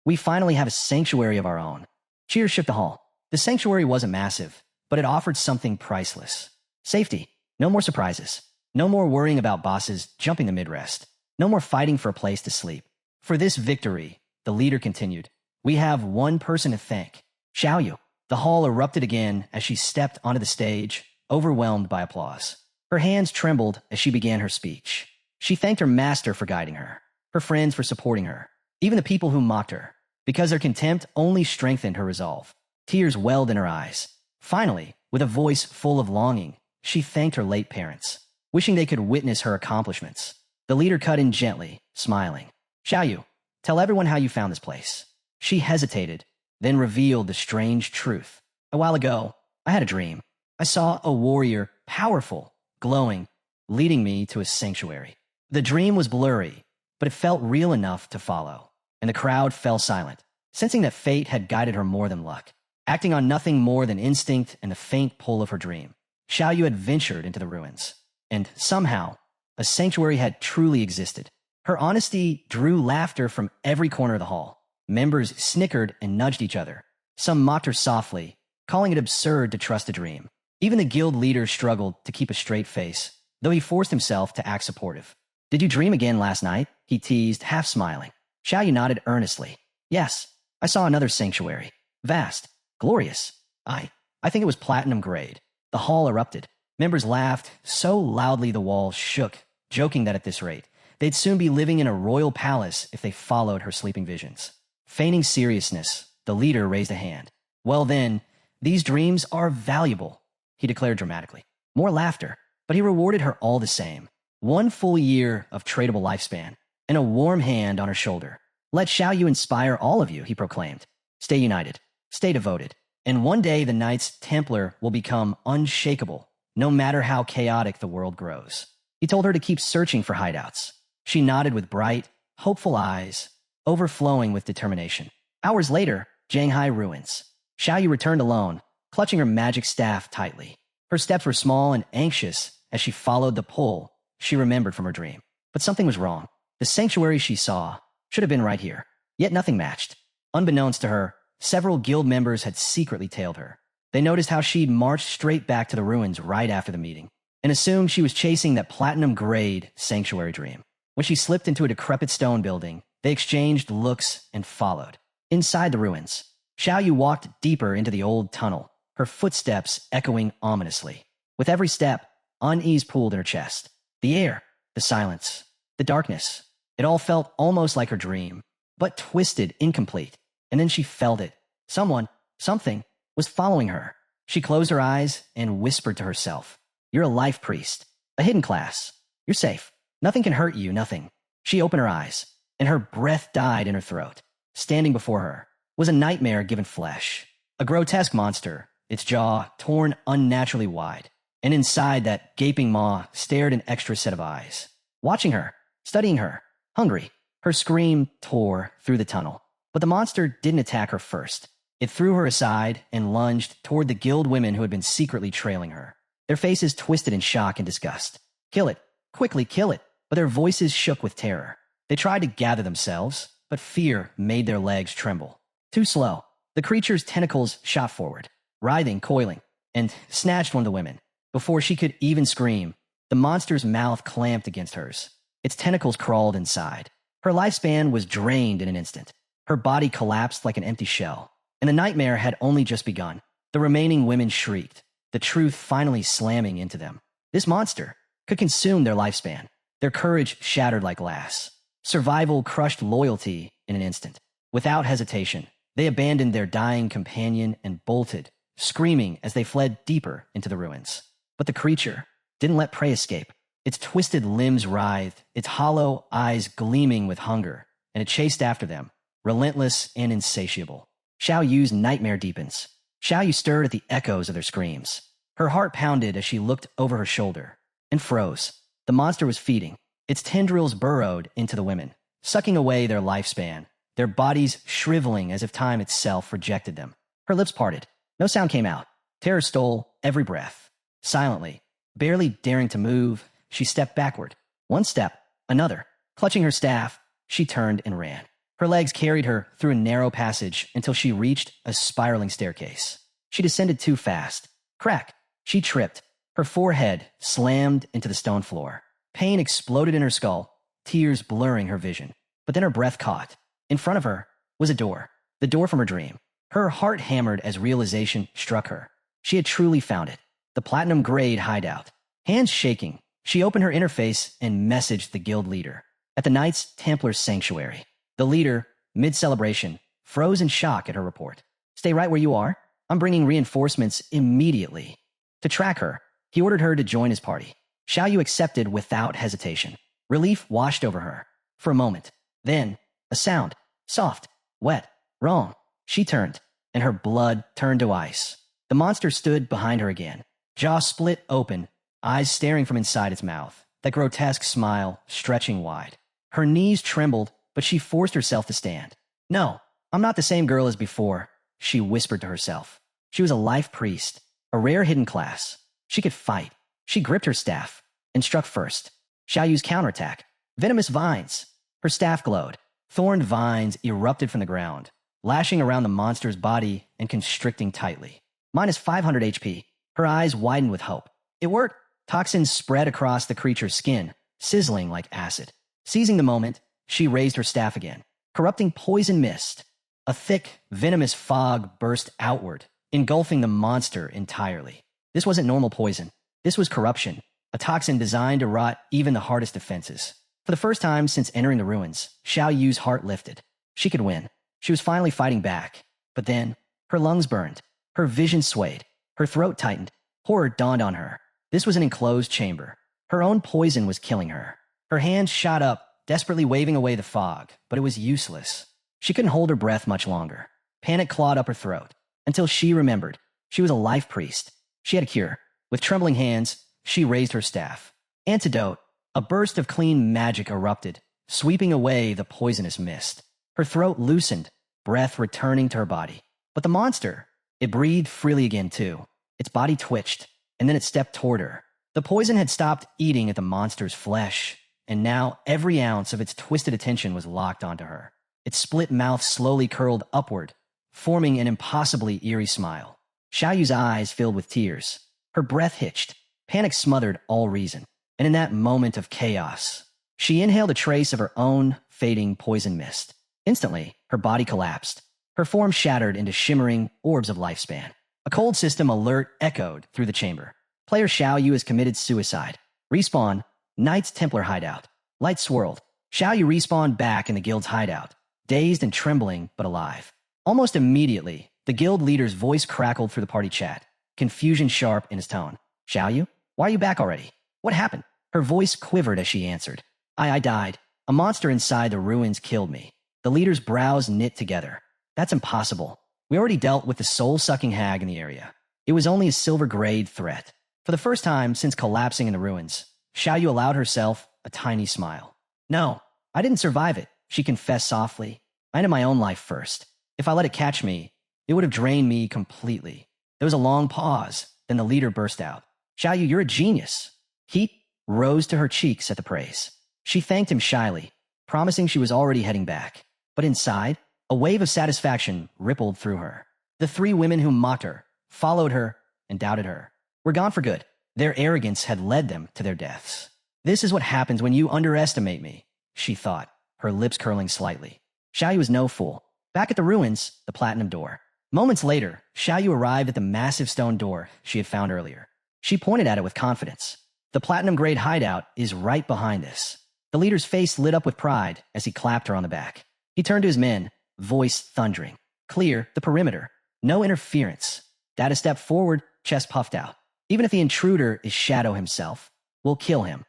We finally have a sanctuary of our own. Cheers shook the hall. The sanctuary wasn't massive, but it offered something priceless. Safety. No more surprises. No more worrying about bosses jumping the mid-rest. No more fighting for a place to sleep. For this victory, the leader continued, we have one person to thank. Xiaoyu. The hall erupted again as she stepped onto the stage, overwhelmed by applause. Her hands trembled as she began her speech. She thanked her master for guiding her, her friends for supporting her, even the people who mocked her, because their contempt only strengthened her resolve. Tears welled in her eyes. Finally, with a voice full of longing, she thanked her late parents, wishing they could witness her accomplishments. The leader cut in gently, smiling. Xiaoyu, tell everyone how you found this place. She hesitated, then revealed the strange truth. A while ago, I had a dream. I saw a warrior, powerful, glowing, leading me to a sanctuary. The dream was blurry, but it felt real enough to follow, and the crowd fell silent, sensing that fate had guided her more than luck. Acting on nothing more than instinct and the faint pull of her dream, Xiaoyu had ventured into the ruins, and somehow, a sanctuary had truly existed. Her honesty drew laughter from every corner of the hall. Members snickered and nudged each other. Some mocked her softly, calling it absurd to trust a dream. Even the guild leader struggled to keep a straight face, though he forced himself to act supportive. Did you dream again last night? He teased, half smiling. Xiaoyu nodded earnestly. Yes, I saw another sanctuary. Vast. Glorious. I think it was platinum grade. The hall erupted. Members laughed so loudly the walls shook, joking that at this rate, they'd soon be living in a royal palace if they followed her sleeping visions. Feigning seriousness, the leader raised a hand. Well then, these dreams are valuable, he declared dramatically. More laughter, but he rewarded her all the same. 1 full year of tradable lifespan, and a warm hand on her shoulder. Let Xiao Yu inspire all of you, he proclaimed. Stay united, stay devoted, and one day the Knights Templar will become unshakable, no matter how chaotic the world grows. He told her to keep searching for hideouts. She nodded with bright, hopeful eyes, overflowing with determination. Hours later, Jianghai ruins. Xiao Yu returned alone, clutching her magic staff tightly. Her steps were small and anxious as she followed the pull she remembered from her dream. But something was wrong. The sanctuary she saw should have been right here, yet nothing matched. Unbeknownst to her, several guild members had secretly tailed her. They noticed how she'd marched straight back to the ruins right after the meeting, and assumed she was chasing that platinum-grade sanctuary dream. When she slipped into a decrepit stone building, they exchanged looks and followed. Inside the ruins, Xiao Yu walked deeper into the old tunnel, her footsteps echoing ominously. With every step, unease pooled in her chest. The air, the silence, the darkness. It all felt almost like her dream, but twisted, incomplete. And then she felt it. Someone, something, was following her. She closed her eyes and whispered to herself, "You're a life priest, a hidden class. You're safe. Nothing can hurt you, nothing." She opened her eyes, and her breath died in her throat. Standing before her was a nightmare given flesh, a grotesque monster, its jaw torn unnaturally wide, and inside that gaping maw stared an extra set of eyes, watching her, studying her, hungry. Her scream tore through the tunnel, but the monster didn't attack her first. It threw her aside and lunged toward the guild women who had been secretly trailing her. Their faces twisted in shock and disgust. "Kill it! Quickly kill it!" But their voices shook with terror. They tried to gather themselves, but fear made their legs tremble. Too slow. The creature's tentacles shot forward, writhing, coiling, and snatched one of the women. Before she could even scream, the monster's mouth clamped against hers. Its tentacles crawled inside. Her lifespan was drained in an instant. Her body collapsed like an empty shell, and the nightmare had only just begun. The remaining women shrieked, the truth finally slamming into them. This monster could consume their lifespan. Their courage shattered like glass. Survival crushed loyalty in an instant. Without hesitation, they abandoned their dying companion and bolted, screaming as they fled deeper into the ruins. But the creature didn't let prey escape. Its twisted limbs writhed, its hollow eyes gleaming with hunger, and it chased after them, relentless and insatiable. Xiao Yu's nightmare deepens. Xiao Yu stirred at the echoes of their screams. Her heart pounded as she looked over her shoulder and froze. The monster was feeding. Its tendrils burrowed into the women, sucking away their lifespan, their bodies shriveling as if time itself rejected them. Her lips parted. No sound came out. Terror stole every breath. Silently, barely daring to move, she stepped backward. One step, another. Clutching her staff, she turned and ran. Her legs carried her through a narrow passage until she reached a spiraling staircase. She descended too fast. Crack! She tripped. Her forehead slammed into the stone floor. Pain exploded in her skull, tears blurring her vision. But then her breath caught. In front of her was a door. The door from her dream. Her heart hammered as realization struck her. She had truly found it. The platinum-grade hideout. Hands shaking, she opened her interface and messaged the guild leader. At the Knights Templar Sanctuary, the leader, mid-celebration, froze in shock at her report. "Stay right where you are. I'm bringing reinforcements immediately." To track her, he ordered her to join his party. Xiao Yu accepted without hesitation. Relief washed over her. For a moment. Then, a sound. Soft. Wet. Wrong. She turned, and her blood turned to ice. The monster stood behind her again. Jaw split open, eyes staring from inside its mouth. That grotesque smile stretching wide. Her knees trembled, but she forced herself to stand. "No, I'm not the same girl as before," she whispered to herself. She was a life priest, a rare hidden class. She could fight. She gripped her staff and struck first. Xiao Yu's counterattack. Venomous vines. Her staff glowed. Thorned vines erupted from the ground, lashing around the monster's body and constricting tightly. Minus 500 HP. Her eyes widened with hope. It worked. Toxins spread across the creature's skin, sizzling like acid. Seizing the moment, she raised her staff again. Corrupting poison mist. A thick, venomous fog burst outward, engulfing the monster entirely. This wasn't normal poison. This was corruption, a toxin designed to rot even the hardest defenses. For the first time since entering the ruins, Xiao Yu's heart lifted. She could win. She was finally fighting back. But then, her lungs burned. Her vision swayed. Her throat tightened. Horror dawned on her. This was an enclosed chamber. Her own poison was killing her. Her hands shot up, desperately waving away the fog, but it was useless. She couldn't hold her breath much longer. Panic clawed up her throat, until she remembered. She was a life priest. She had a cure. With trembling hands, she raised her staff. Antidote. A burst of clean magic erupted, sweeping away the poisonous mist. Her throat loosened, breath returning to her body. But the monster, it breathed freely again too. Its body twitched, and then it stepped toward her. The poison had stopped eating at the monster's flesh, and now every ounce of its twisted attention was locked onto her. Its split mouth slowly curled upward, forming an impossibly eerie smile. Xiaoyu's eyes filled with tears. Her breath hitched. Panic smothered all reason. And in that moment of chaos, she inhaled a trace of her own fading poison mist. Instantly, her body collapsed. Her form shattered into shimmering orbs of lifespan. A cold system alert echoed through the chamber. Player Xiaoyu has committed suicide. Respawn, Knights Templar hideout. Light swirled. Xiaoyu respawned back in the guild's hideout, dazed and trembling, but alive. Almost immediately, the guild leader's voice crackled through the party chat, confusion sharp in his tone. Xiaoyu, why are you back already? What happened? Her voice quivered as she answered. I died. A monster inside the ruins killed me. The leader's brows knit together. That's impossible. We already dealt with the soul-sucking hag in the area. It was only a silver-grade threat. For the first time since collapsing in the ruins, Xiaoyu allowed herself a tiny smile. No, I didn't survive it, she confessed softly. I ended my own life first. If I let it catch me, it would have drained me completely. There was a long pause, then the leader burst out. Xiaoyu, you're a genius. Heat rose to her cheeks at the praise. She thanked him shyly, promising she was already heading back. But inside, a wave of satisfaction rippled through her. The three women who mocked her, followed her, and doubted her were gone for good. Their arrogance had led them to their deaths. This is what happens when you underestimate me, she thought, her lips curling slightly. Xiaoyu was no fool. Back at the ruins, the platinum door. Moments later, Xiaoyu arrived at the massive stone door she had found earlier. She pointed at it with confidence. The platinum-grade hideout is right behind this. The leader's face lit up with pride as he clapped her on the back. He turned to his men, voice thundering. Clear the perimeter. No interference. Data step forward, chest puffed out. Even if the intruder is Shadow himself, we'll kill him.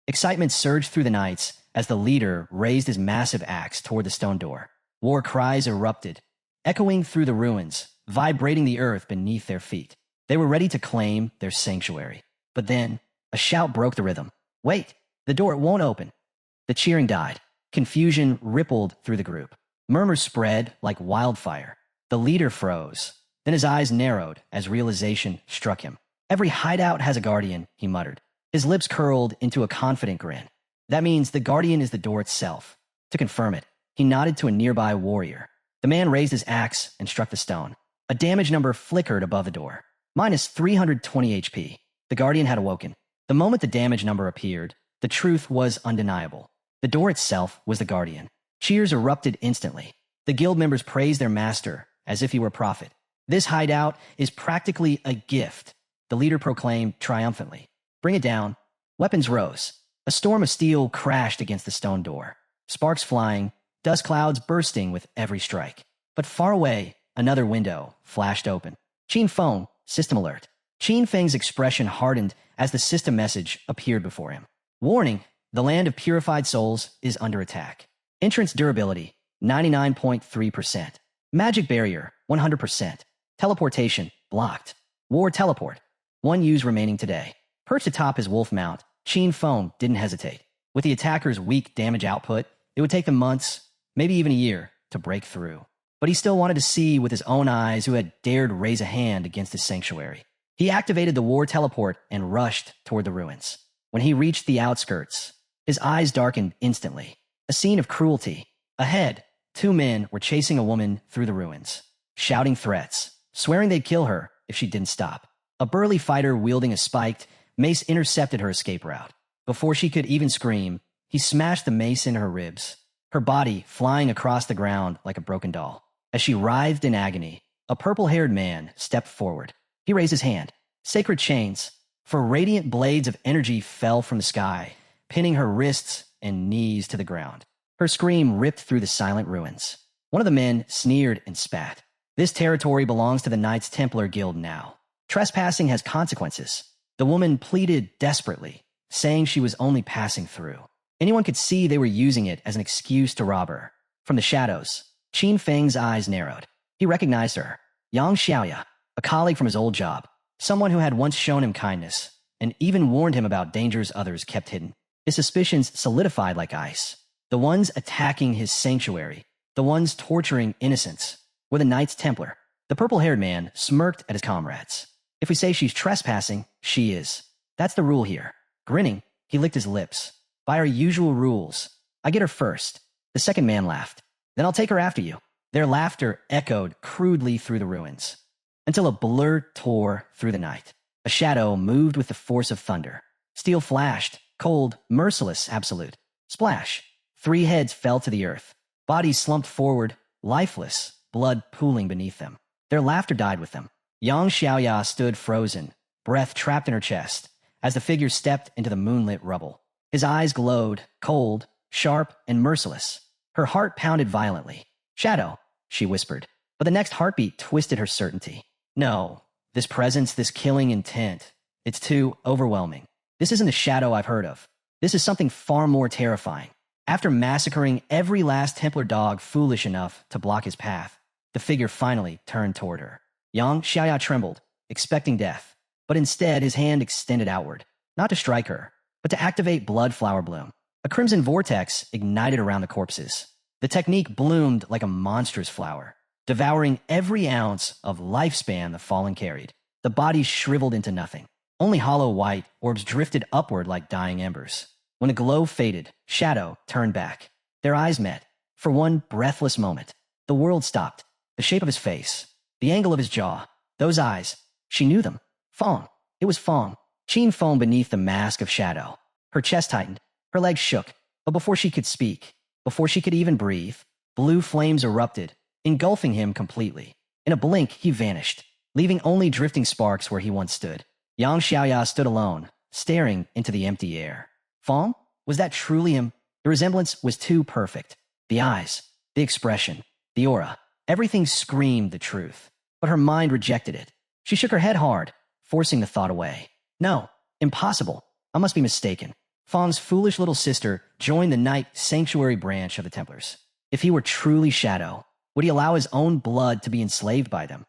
Excitement surged through the knights as the leader raised his massive axe toward the stone door. War cries erupted, echoing through the ruins, vibrating the earth beneath their feet. They were ready to claim their sanctuary. But then, a shout broke the rhythm. Wait, the door won't open. The cheering died. Confusion rippled through the group. Murmurs spread like wildfire. The leader froze. Then his eyes narrowed as realization struck him. Every hideout has a guardian, he muttered. His lips curled into a confident grin. That means the guardian is the door itself. To confirm it, he nodded to a nearby warrior. The man raised his axe and struck the stone. A damage number flickered above the door. Minus 320 HP. The guardian had awoken. The moment the damage number appeared, the truth was undeniable. The door itself was the guardian. Cheers erupted instantly. The guild members praised their master as if he were a prophet. This hideout is practically a gift, the leader proclaimed triumphantly. Bring it down. Weapons rose. A storm of steel crashed against the stone door. Sparks flying, dust clouds bursting with every strike. But far away, another window flashed open. Qin Feng, system alert. Qin Feng's expression hardened as the system message appeared before him. Warning, the land of purified souls is under attack. Entrance durability, 99.3%. Magic barrier, 100%. Teleportation, blocked. War teleport. 1 use remaining today. Perched atop his wolf mount, Qin Feng didn't hesitate. With the attacker's weak damage output, it would take them months, maybe even a year, to break through. But he still wanted to see with his own eyes who had dared raise a hand against his sanctuary. He activated the war teleport and rushed toward the ruins. When he reached the outskirts, his eyes darkened instantly. A scene of cruelty. Ahead, 2 men were chasing a woman through the ruins, shouting threats, swearing they'd kill her if she didn't stop. A burly fighter wielding a spiked mace intercepted her escape route. Before she could even scream, he smashed the mace into her ribs, her body flying across the ground like a broken doll. As she writhed in agony, a purple-haired man stepped forward. He raised his hand. Sacred chains, for radiant blades of energy fell from the sky, pinning her wrists and knees to the ground. Her scream ripped through the silent ruins. One of the men sneered and spat. This territory belongs to the Knights Templar Guild now. Trespassing has consequences. The woman pleaded desperately. saying she was only passing through. Anyone could see they were using it as an excuse to rob her. From the shadows, Qin Feng's eyes narrowed. He recognized her. Yang Xiaoya, a colleague from his old job, someone who had once shown him kindness, and even warned him about dangers others kept hidden. His suspicions solidified like ice. The ones attacking his sanctuary, the ones torturing innocents, were the Knights Templar. The purple-haired man smirked at his comrades. If we say she's trespassing, she is. That's the rule here. Grinning, he licked his lips. By our usual rules, I get her first. The second man laughed. Then I'll take her after you. Their laughter echoed crudely through the ruins, until a blur tore through the night. A shadow moved with the force of thunder. Steel flashed, cold, merciless, absolute. Splash. 3 heads fell to the earth. Bodies slumped forward, lifeless, blood pooling beneath them. Their laughter died with them. Yang Xiaoya stood frozen, breath trapped in her chest, as the figure stepped into the moonlit rubble. His eyes glowed, cold, sharp, and merciless. Her heart pounded violently. Shadow, she whispered, but the next heartbeat twisted her certainty. No, this presence, this killing intent, it's too overwhelming. This isn't the shadow I've heard of. This is something far more terrifying. After massacring every last Templar dog foolish enough to block his path, the figure finally turned toward her. Yang Xiaoya trembled, expecting death, but instead his hand extended outward, not to strike her, but to activate blood flower bloom. A crimson vortex ignited around the corpses. The technique bloomed like a monstrous flower, devouring every ounce of lifespan the fallen carried. The bodies shriveled into nothing. Only hollow white orbs drifted upward like dying embers. When the glow faded, Shadow turned back. Their eyes met. For one breathless moment, the world stopped. The shape of his face, the angle of his jaw, those eyes, she knew them. Fong. It was Fong. Qin foamed beneath the mask of Shadow. Her chest tightened. Her legs shook. But before she could speak, before she could even breathe, blue flames erupted, engulfing him completely. In a blink, he vanished, leaving only drifting sparks where he once stood. Yang Xiaoya stood alone, staring into the empty air. Fong? Was that truly him? The resemblance was too perfect. The eyes, the expression, the aura, everything screamed the truth. But her mind rejected it. She shook her head hard, forcing the thought away. No, impossible. I must be mistaken. Fong's foolish little sister joined the Knight Sanctuary branch of the Templars. If he were truly Shadow, would he allow his own blood to be enslaved by them?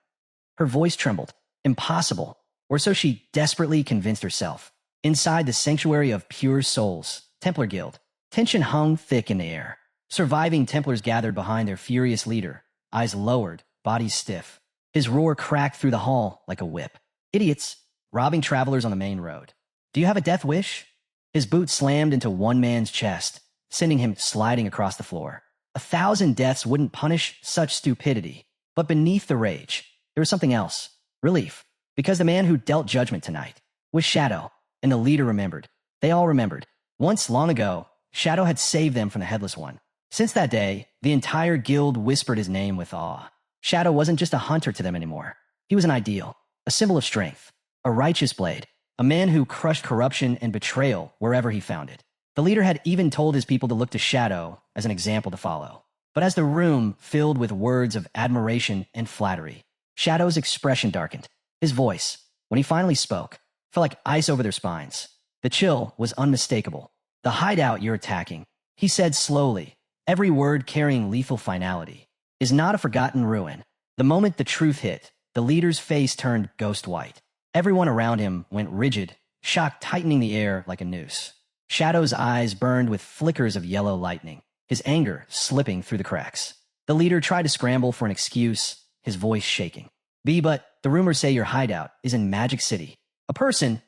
Her voice trembled. Impossible. Or so she desperately convinced herself. Inside the Sanctuary of Pure Souls, Templar Guild, tension hung thick in the air. Surviving Templars gathered behind their furious leader, eyes lowered, bodies stiff. His roar cracked through the hall like a whip. Idiots, robbing travelers on the main road. Do you have a death wish? His boot slammed into one man's chest, sending him sliding across the floor. 1,000 deaths wouldn't punish such stupidity. But beneath the rage, there was something else. Relief. Because the man who dealt judgment tonight was Shadow, and the leader remembered. They all remembered. Once, long ago, Shadow had saved them from the Headless One. Since that day, the entire guild whispered his name with awe. Shadow wasn't just a hunter to them anymore. He was an ideal, a symbol of strength, a righteous blade, a man who crushed corruption and betrayal wherever he found it. The leader had even told his people to look to Shadow as an example to follow. But as the room filled with words of admiration and flattery, Shadow's expression darkened. His voice, when he finally spoke, felt like ice over their spines. The chill was unmistakable. The hideout you're attacking, he said slowly, every word carrying lethal finality, is not a forgotten ruin. The moment the truth hit, the leader's face turned ghost white. Everyone around him went rigid, shock tightening the air like a noose. Shadow's eyes burned with flickers of yellow lightning, his anger slipping through the cracks. The leader tried to scramble for an excuse, his voice shaking. But the rumors say your hideout is in Magic City. A person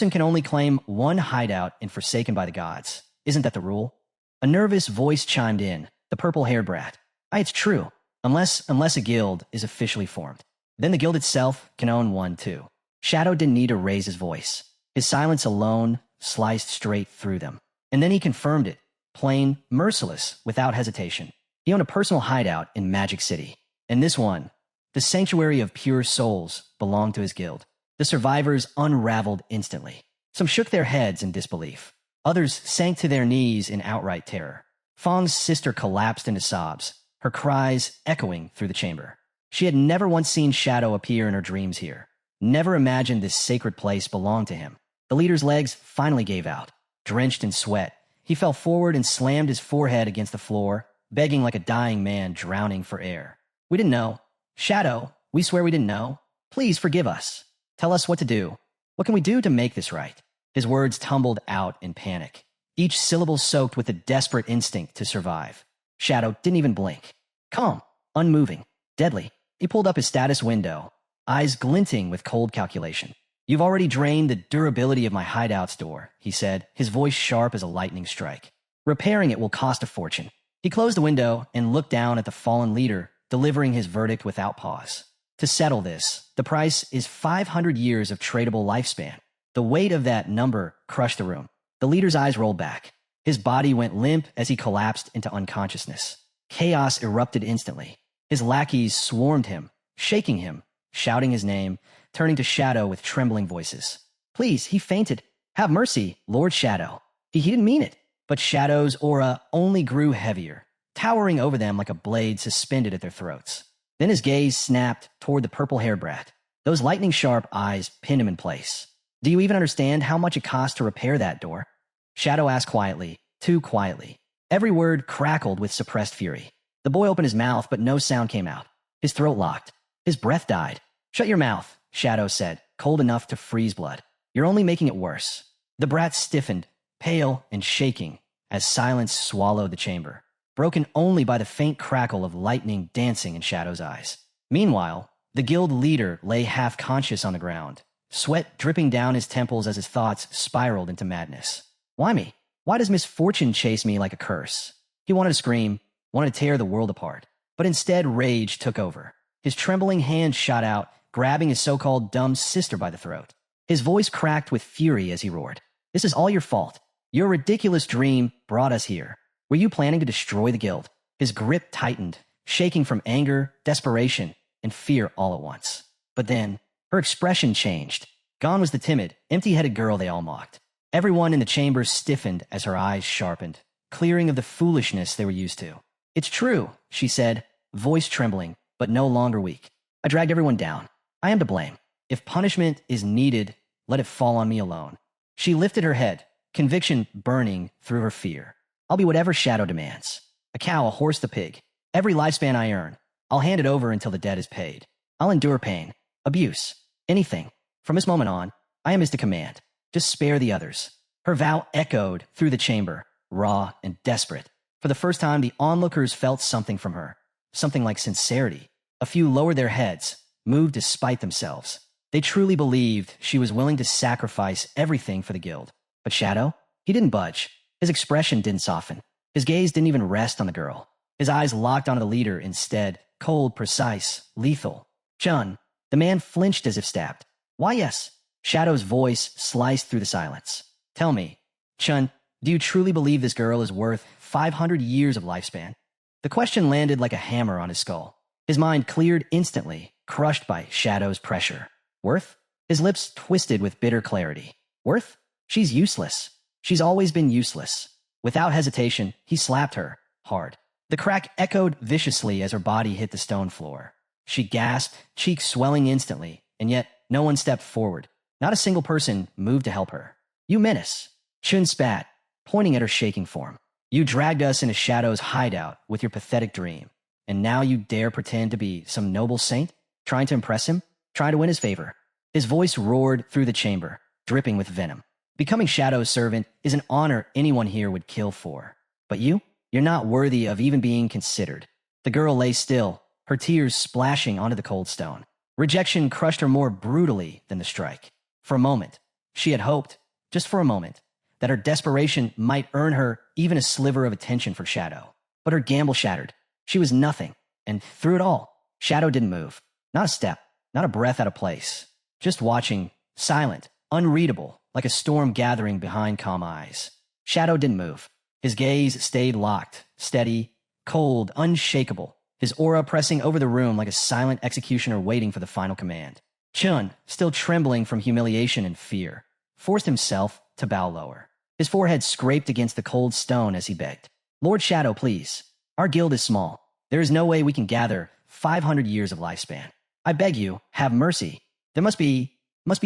can only claim one hideout and forsaken by the gods. Isn't that the rule? A nervous voice chimed in, the purple-haired brat. It's true, unless a guild is officially formed. Then the guild itself can own one too. Shadow didn't need to raise his voice. His silence alone sliced straight through them. And then he confirmed it, plain, merciless, without hesitation. He owned a personal hideout in Magic City. And this one, the Sanctuary of Pure Souls, belonged to his guild. The survivors unraveled instantly. Some shook their heads in disbelief. Others sank to their knees in outright terror. Fong's sister collapsed into sobs, her cries echoing through the chamber. She had never once seen Shadow appear in her dreams here. Never imagined this sacred place belonged to him. The leader's legs finally gave out. drenched in sweat. He fell forward and slammed his forehead against the floor, begging like a dying man drowning for air. We didn't know. Shadow, we swear we didn't know. Please forgive us. Tell us what to do. What can we do to make this right? His words tumbled out in panic, each syllable soaked with a desperate instinct to survive. Shadow didn't even blink. Calm, unmoving, deadly. He pulled up his status window, eyes glinting with cold calculation. You've already drained the durability of my hideout's door, he said, his voice sharp as a lightning strike. Repairing it will cost a fortune. He closed the window and looked down at the fallen leader, delivering his verdict without pause. To settle this, the price is 500 years of tradable lifespan. The weight of that number crushed the room. The leader's eyes rolled back. His body went limp as he collapsed into unconsciousness. Chaos erupted instantly. His lackeys swarmed him, shaking him, shouting his name, turning to Shadow with trembling voices. Please, he fainted. Have mercy, Lord Shadow. He didn't mean it. But Shadow's aura only grew heavier, towering over them like a blade suspended at their throats. Then his gaze snapped toward the purple-haired brat. Those lightning-sharp eyes pinned him in place. Do you even understand how much it cost to repair that door? Shadow asked quietly, too quietly. Every word crackled with suppressed fury. The boy opened his mouth, but no sound came out. His throat locked. His breath died. Shut your mouth, Shadow said, cold enough to freeze blood. You're only making it worse. The brat stiffened, pale and shaking, as silence swallowed the chamber, broken only by the faint crackle of lightning dancing in Shadow's eyes. Meanwhile, the guild leader lay half-conscious on the ground, sweat dripping down his temples as his thoughts spiraled into madness. Why me? Why does misfortune chase me like a curse? He wanted to scream, wanted to tear the world apart, but instead rage took over. His trembling hand shot out, grabbing his so-called dumb sister by the throat. His voice cracked with fury as he roared. This is all your fault. Your ridiculous dream brought us here. Were you planning to destroy the guild? His grip tightened, shaking from anger, desperation, and fear all at once. But then, her expression changed. Gone was the timid, empty-headed girl they all mocked. Everyone in the chamber stiffened as her eyes sharpened, clearing of the foolishness they were used to. It's true, she said, voice trembling, but no longer weak. I dragged everyone down. I am to blame. If punishment is needed, let it fall on me alone. She lifted her head, conviction burning through her fear. I'll be whatever Shadow demands. A cow, a horse, the pig. Every lifespan I earn, I'll hand it over until the debt is paid. I'll endure pain, abuse, anything. From this moment on, I am his to command. Just spare the others. Her vow echoed through the chamber, raw and desperate. For the first time, the onlookers felt something from her. Something like sincerity. A few lowered their heads, moved to spite themselves. They truly believed she was willing to sacrifice everything for the guild. But Shadow? He didn't budge. His expression didn't soften. His gaze didn't even rest on the girl. His eyes locked onto the leader instead, cold, precise, lethal. Chun. The man flinched as if stabbed. Why, yes. Shadow's voice sliced through the silence. Tell me, Chun, do you truly believe this girl is worth 500 years of lifespan? The question landed like a hammer on his skull. His mind cleared instantly, crushed by Shadow's pressure. Worth? His lips twisted with bitter clarity. Worth? She's useless. She's always been useless. Without hesitation, he slapped her, hard. The crack echoed viciously as her body hit the stone floor. She gasped, cheeks swelling instantly, and yet no one stepped forward. Not a single person moved to help her. You menace. Chun spat, pointing at her shaking form. You dragged us into Shadow's hideout with your pathetic dream, and now you dare pretend to be some noble saint? Trying to impress him? Trying to win his favor? His voice roared through the chamber, dripping with venom. Becoming Shadow's servant is an honor anyone here would kill for. But you're not worthy of even being considered. The girl lay still, her tears splashing onto the cold stone. Rejection crushed her more brutally than the strike. For a moment, she had hoped, just for a moment, that her desperation might earn her even a sliver of attention from Shadow. But her gamble shattered. She was nothing, and through it all, Shadow didn't move. Not a step, not a breath out of place. Just watching, silent, unreadable, like a storm gathering behind calm eyes. Shadow didn't move. His gaze stayed locked, steady, cold, unshakable, his aura pressing over the room like a silent executioner waiting for the final command. Chun, still trembling from humiliation and fear, forced himself to bow lower. His forehead scraped against the cold stone as he begged. Lord Shadow, please. Our guild is small. There is no way we can gather 500 years of lifespan. I beg you, have mercy. There must be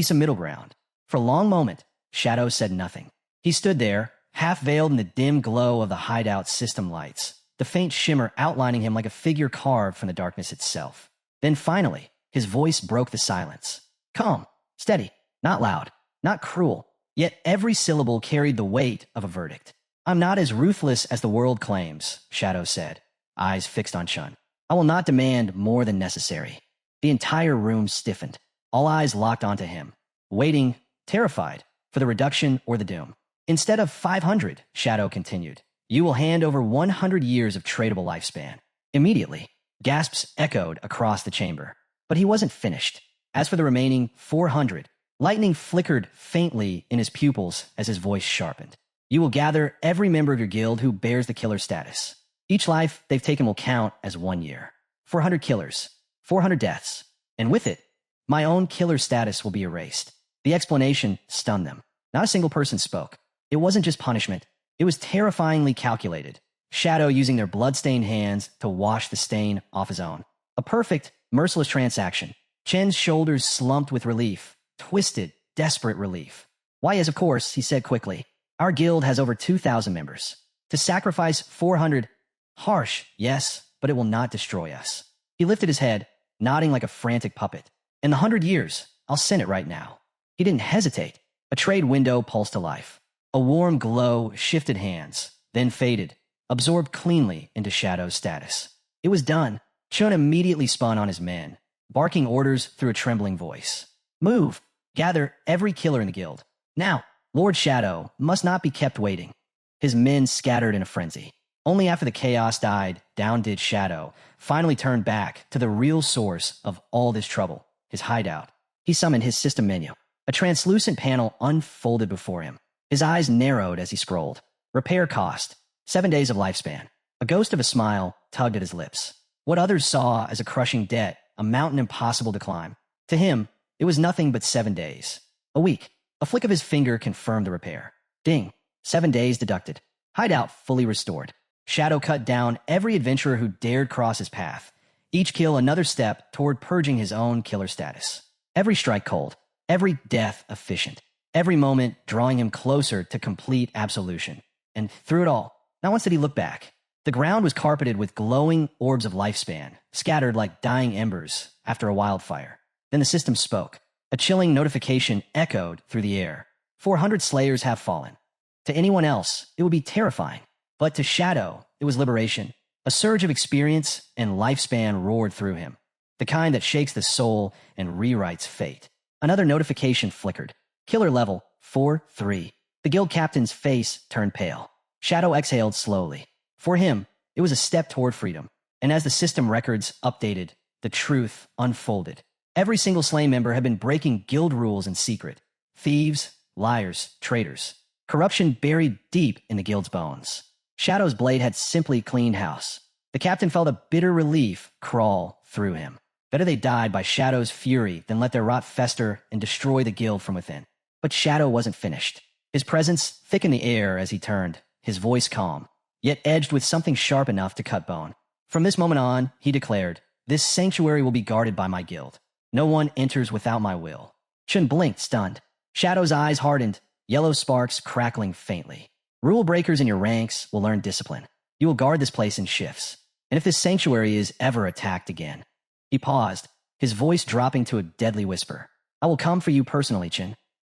some middle ground. For a long moment, Shadow said nothing. He stood there, half veiled in the dim glow of the hideout system lights, the faint shimmer outlining him like a figure carved from the darkness itself. Then finally, his voice broke the silence. Calm, steady, not loud, not cruel, yet every syllable carried the weight of a verdict. I'm not as ruthless as the world claims, Shadow said, eyes fixed on Chun. I will not demand more than necessary. The entire room stiffened, all eyes locked onto him, waiting, terrified, for the reduction or the doom. Instead of 500, Shadow continued, you will hand over 100 years of tradable lifespan. Immediately, gasps echoed across the chamber. But he wasn't finished. As for the remaining 400, lightning flickered faintly in his pupils as his voice sharpened. You will gather every member of your guild who bears the killer status. Each life they've taken will count as 1 year. 400 killers, 400 deaths. And with it, my own killer status will be erased. The explanation stunned them. Not a single person spoke. It wasn't just punishment. It was terrifyingly calculated. Shadow using their blood-stained hands to wash the stain off his own. A perfect, merciless transaction. Chen's shoulders slumped with relief. Twisted, desperate relief. Why, yes, of course, he said quickly. Our guild has over 2,000 members. To sacrifice 400, harsh, yes, but it will not destroy us. He lifted his head, nodding like a frantic puppet. In the 100 years, I'll send it right now. He didn't hesitate. A trade window pulsed to life. A warm glow shifted hands, then faded, absorbed cleanly into Shadow's status. It was done. Chun immediately spun on his men, barking orders through a trembling voice. Move! Gather every killer in the guild. Now, Lord Shadow must not be kept waiting. His men scattered in a frenzy. Only after the chaos died, down did Shadow, finally turned back to the real source of all this trouble, his hideout. He summoned his system menu. A translucent panel unfolded before him. His eyes narrowed as he scrolled. Repair cost, 7 days of lifespan. A ghost of a smile tugged at his lips. What others saw as a crushing debt, a mountain impossible to climb. To him, it was nothing but 7 days. A week. A flick of his finger confirmed the repair. Ding. 7 days deducted. Hideout fully restored. Shadow cut down every adventurer who dared cross his path. Each kill another step toward purging his own killer status. Every strike cold. Every death efficient. Every moment drawing him closer to complete absolution. And through it all, not once did he look back. The ground was carpeted with glowing orbs of lifespan, scattered like dying embers after a wildfire. Then the system spoke. A chilling notification echoed through the air. 400 slayers have fallen. To anyone else, it would be terrifying. But to Shadow, it was liberation. A surge of experience and lifespan roared through him. The kind that shakes the soul and rewrites fate. Another notification flickered. Killer level 4-3. The guild captain's face turned pale. Shadow exhaled slowly. For him, it was a step toward freedom. And as the system records updated, the truth unfolded. Every single slain member had been breaking guild rules in secret. Thieves, liars, traitors. Corruption buried deep in the guild's bones. Shadow's blade had simply cleaned house. The captain felt a bitter relief crawl through him. Better they died by Shadow's fury than let their rot fester and destroy the guild from within. But Shadow wasn't finished. His presence thickened the air as he turned, his voice calm, yet edged with something sharp enough to cut bone. From this moment on, he declared, this sanctuary will be guarded by my guild. No one enters without my will. Chun blinked, stunned. Shadow's eyes hardened, yellow sparks crackling faintly. Rule breakers in your ranks will learn discipline. You will guard this place in shifts. And if this sanctuary is ever attacked again. He paused, his voice dropping to a deadly whisper. I will come for you personally, Chin.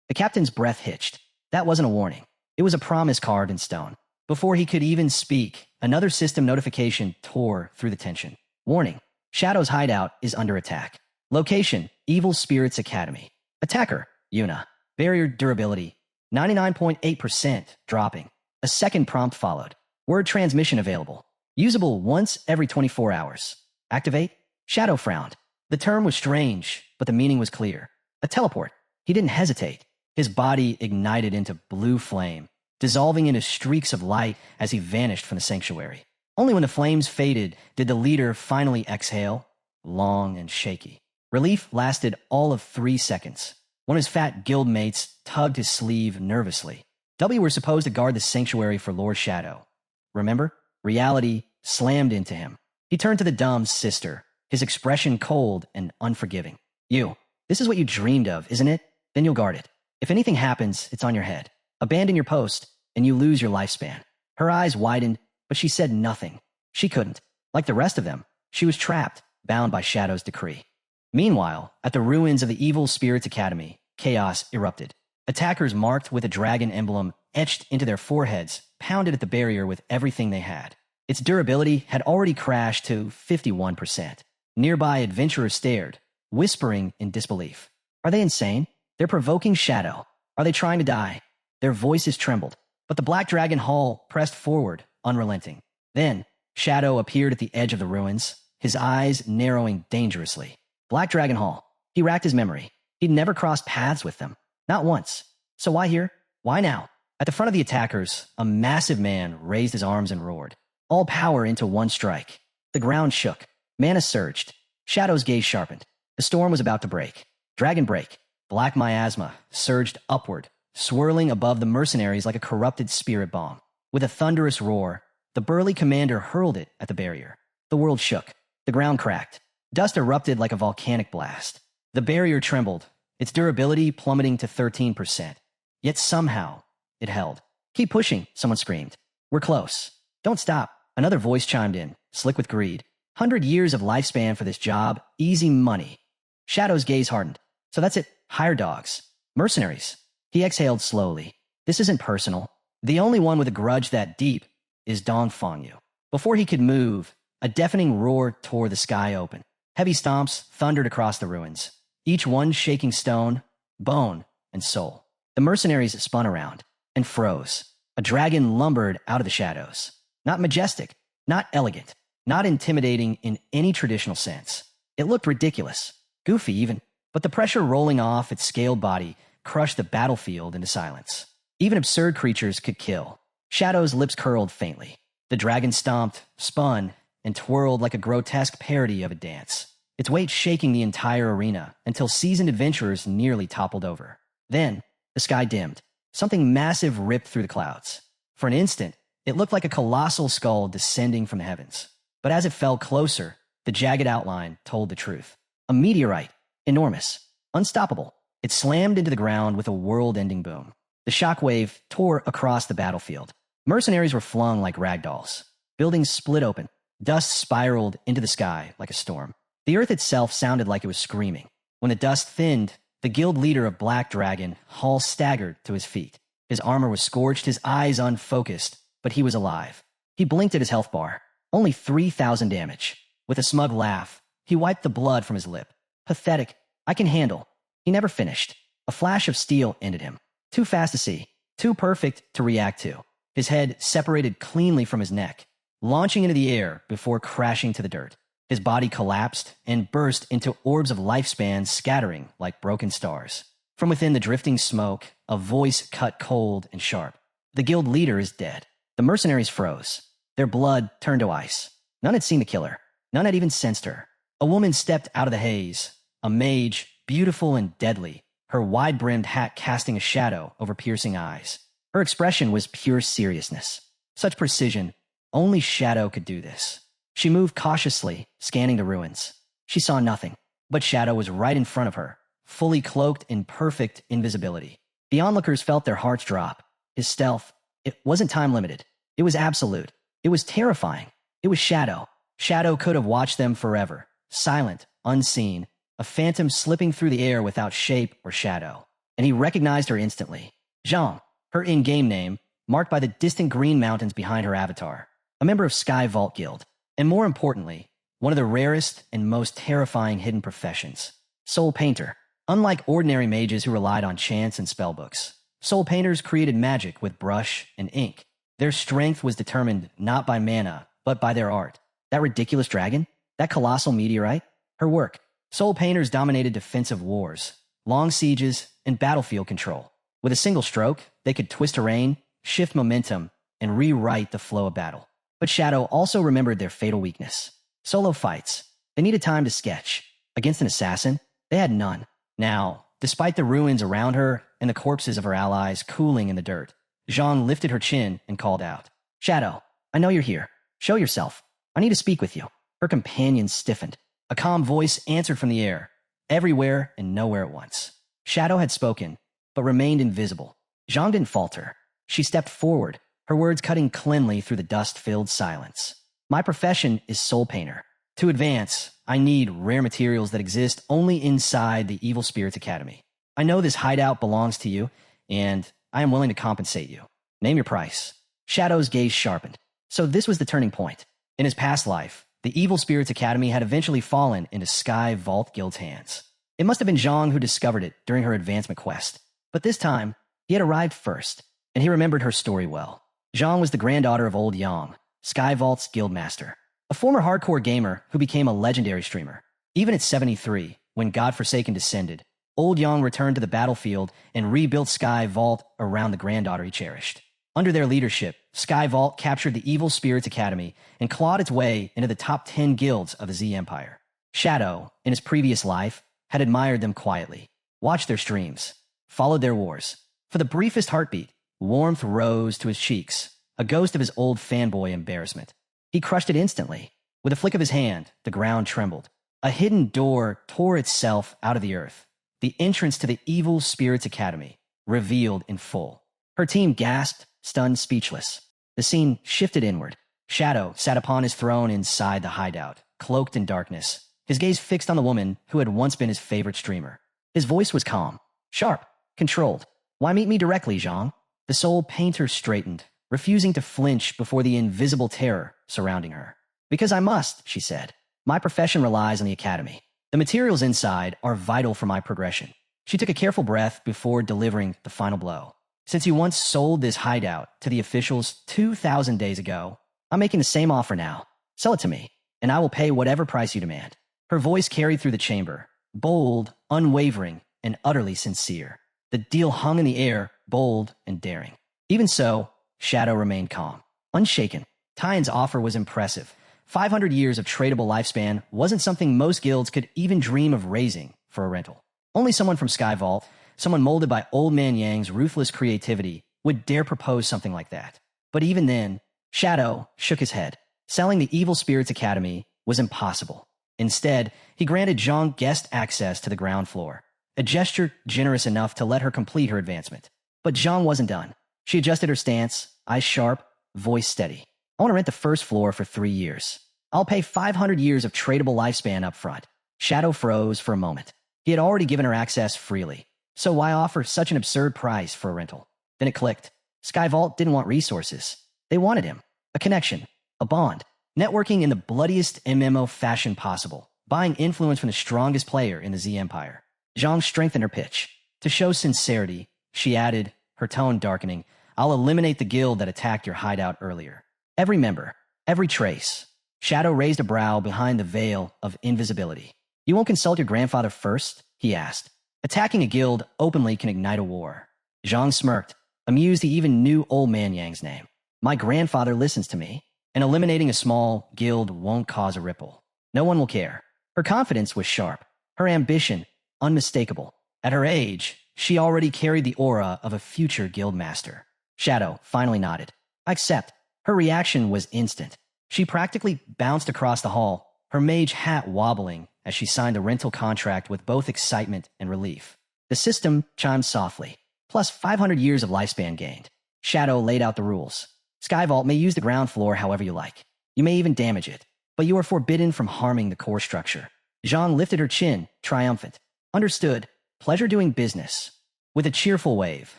The captain's breath hitched. That wasn't a warning. It was a promise carved in stone. Before he could even speak, another system notification tore through the tension. Warning. Shadow's hideout is under attack. Location, Evil Spirits Academy. Attacker, Yuna. Barrier durability, 99.8% dropping. A second prompt followed. Word transmission available. Usable once every 24 hours. Activate. Shadow frowned. The term was strange, but the meaning was clear. A teleport. He didn't hesitate. His body ignited into blue flame, dissolving into streaks of light as he vanished from the sanctuary. Only when the flames faded did the leader finally exhale, long and shaky. Relief lasted all of 3 seconds. One of his fat guildmates tugged his sleeve nervously. We were supposed to guard the sanctuary for Lord Shadow. Remember? Reality slammed into him. He turned to the dumb sister, his expression cold and unforgiving. You, this is what you dreamed of, isn't it? Then you'll guard it. If anything happens, it's on your head. Abandon your post, and you lose your lifespan. Her eyes widened, but she said nothing. She couldn't. Like the rest of them, she was trapped, bound by Shadow's decree. Meanwhile, at the ruins of the Evil Spirits Academy, chaos erupted. Attackers marked with a dragon emblem etched into their foreheads pounded at the barrier with everything they had. Its durability had already crashed to 51%. Nearby adventurers stared, whispering in disbelief. Are they insane? They're provoking Shadow. Are they trying to die? Their voices trembled, but the Black Dragon Hall pressed forward, unrelenting. Then, Shadow appeared at the edge of the ruins, his eyes narrowing dangerously. Black Dragon Hall. He racked his memory. He'd never crossed paths with them. Not once. So why here? Why now? At the front of the attackers, a massive man raised his arms and roared. All power into one strike. The ground shook. Mana surged. Shadow's gaze sharpened. The storm was about to break. Dragon break. Black miasma surged upward, swirling above the mercenaries like a corrupted spirit bomb. With a thunderous roar, the burly commander hurled it at the barrier. The world shook. The ground cracked. Dust erupted like a volcanic blast. The barrier trembled, its durability plummeting to 13%. Yet somehow, it held. Keep pushing, someone screamed. We're close. Don't stop. Another voice chimed in, slick with greed. 100 years of lifespan for this job, easy money. Shadow's gaze hardened. So that's it. Hire dogs. Mercenaries. He exhaled slowly. This isn't personal. The only one with a grudge that deep is Dong Fangyu. Before he could move, a deafening roar tore the sky open. Heavy stomps thundered across the ruins, each one shaking stone, bone, and soul. The mercenaries spun around and froze. A dragon lumbered out of the shadows. Not majestic, not elegant, not intimidating in any traditional sense. It looked ridiculous, goofy even, but the pressure rolling off its scaled body crushed the battlefield into silence. Even absurd creatures could kill. Shadow's lips curled faintly. The dragon stomped, spun, and twirled like a grotesque parody of a dance, its weight shaking the entire arena until seasoned adventurers nearly toppled over. Then, the sky dimmed. Something massive ripped through the clouds. For an instant, it looked like a colossal skull descending from the heavens. But as it fell closer, the jagged outline told the truth. A meteorite, enormous, unstoppable. It slammed into the ground with a world-ending boom. The shockwave tore across the battlefield. Mercenaries were flung like ragdolls. Buildings split open. Dust spiraled into the sky like a storm. The earth itself sounded like it was screaming. When the dust thinned, the guild leader of Black Dragon, Hall, staggered to his feet. His armor was scorched, his eyes unfocused, but he was alive. He blinked at his health bar. Only 3,000 damage. With a smug laugh, he wiped the blood from his lip. Pathetic. I can handle. He never finished. A flash of steel ended him. Too fast to see. Too perfect to react to. His head separated cleanly from his neck, launching into the air before crashing to the dirt. His body collapsed and burst into orbs of lifespan scattering like broken stars. From within the drifting smoke, a voice cut cold and sharp. The guild leader is dead. The mercenaries froze. Their blood turned to ice. None had seen the killer. None had even sensed her. A woman stepped out of the haze. A mage, beautiful and deadly, her wide-brimmed hat casting a shadow over piercing eyes. Her expression was pure seriousness. Such precision, only Shadow could do this. She moved cautiously, scanning the ruins. She saw nothing, but Shadow was right in front of her, fully cloaked in perfect invisibility. The onlookers felt their hearts drop. His stealth, it wasn't time-limited. It was absolute. It was terrifying. It was Shadow. Shadow could have watched them forever, silent, unseen, a phantom slipping through the air without shape or shadow. And he recognized her instantly. Zhang, her in-game name, marked by the distant green mountains behind her avatar. A member of Sky Vault Guild. And more importantly, one of the rarest and most terrifying hidden professions. Soul Painter. Unlike ordinary mages who relied on chants and spellbooks, soul painters created magic with brush and ink. Their strength was determined not by mana, but by their art. That ridiculous dragon? That colossal meteorite? Her work. Soul painters dominated defensive wars, long sieges, and battlefield control. With a single stroke, they could twist terrain, shift momentum, and rewrite the flow of battle. But Shadow also remembered their fatal weakness. Solo fights. They needed time to sketch. Against an assassin, they had none. Now, despite the ruins around her and the corpses of her allies cooling in the dirt, Zhang lifted her chin and called out, Shadow, I know you're here. Show yourself. I need to speak with you. Her companion stiffened. A calm voice answered from the air, everywhere and nowhere at once. Shadow had spoken, but remained invisible. Zhang didn't falter. She stepped forward, her words cutting cleanly through the dust-filled silence. My profession is soul painter. To advance, I need rare materials that exist only inside the Evil Spirits Academy. I know this hideout belongs to you, and I am willing to compensate you. Name your price. Shadow's gaze sharpened. So this was the turning point. In his past life, the Evil Spirits Academy had eventually fallen into Sky Vault Guild's hands. It must have been Zhang who discovered it during her advancement quest. But this time, he had arrived first, and he remembered her story well. Zhang was the granddaughter of Old Yang, Sky Vault's guildmaster, a former hardcore gamer who became a legendary streamer. Even at 73, when Godforsaken descended, Old Yang returned to the battlefield and rebuilt Sky Vault around the granddaughter he cherished. Under their leadership, Sky Vault captured the Evil Spirits Academy and clawed its way into the top 10 guilds of the Z Empire. Shadow, in his previous life, had admired them quietly, watched their streams, followed their wars. For the briefest heartbeat, warmth rose to his cheeks, a ghost of his old fanboy embarrassment. He crushed it instantly. With a flick of his hand, the ground trembled. A hidden door tore itself out of the earth. The entrance to the Evil Spirits Academy, revealed in full. Her team gasped, stunned, speechless. The scene shifted inward. Shadow sat upon his throne inside the hideout, cloaked in darkness, his gaze fixed on the woman who had once been his favorite streamer. His voice was calm, sharp, controlled. Why meet me directly, Zhang? The soul painter straightened, refusing to flinch before the invisible terror surrounding her. Because I must, she said. My profession relies on the academy. The materials inside are vital for my progression. She took a careful breath before delivering the final blow. Since you once sold this hideout to the officials 2,000 days ago, I'm making the same offer now. Sell it to me, and I will pay whatever price you demand. Her voice carried through the chamber, bold, unwavering, and utterly sincere. The deal hung in the air, bold and daring. Even so, Shadow remained calm, unshaken. Tyan's offer was impressive. 500 years of tradable lifespan wasn't something most guilds could even dream of raising for a rental. Only someone from Sky Vault, someone molded by Old Man Yang's ruthless creativity, would dare propose something like that. But even then, Shadow shook his head. Selling the Evil Spirits Academy was impossible. Instead, he granted Zhang guest access to the ground floor, a gesture generous enough to let her complete her advancement. But Zhang wasn't done. She adjusted her stance, eyes sharp, voice steady. I want to rent the first floor for 3 years. I'll pay 500 years of tradable lifespan up front. Shadow froze for a moment. He had already given her access freely, so why offer such an absurd price for a rental? Then it clicked. Sky Vault didn't want resources. They wanted him. A connection. A bond. Networking in the bloodiest MMO fashion possible. Buying influence from the strongest player in the Z Empire. Zhang strengthened her pitch. To show sincerity, she added, her tone darkening, I'll eliminate the guild that attacked your hideout earlier. Every member. Every trace. Shadow raised a brow behind the veil of invisibility. You won't consult your grandfather first? He asked. Attacking a guild openly can ignite a war. Zhang smirked, amused he even knew Old Man Yang's name. My grandfather listens to me, and eliminating a small guild won't cause a ripple. No one will care. Her confidence was sharp, her ambition unmistakable. At her age, she already carried the aura of a future guild master. Shadow finally nodded. I accept. Her reaction was instant. She practically bounced across the hall, her mage hat wobbling as she signed the rental contract with both excitement and relief. The system chimed softly, plus 500 years of lifespan gained. Shadow laid out the rules. Sky Vault may use the ground floor however you like. You may even damage it, but you are forbidden from harming the core structure. Zhang lifted her chin, triumphant. Understood. Pleasure doing business. With a cheerful wave,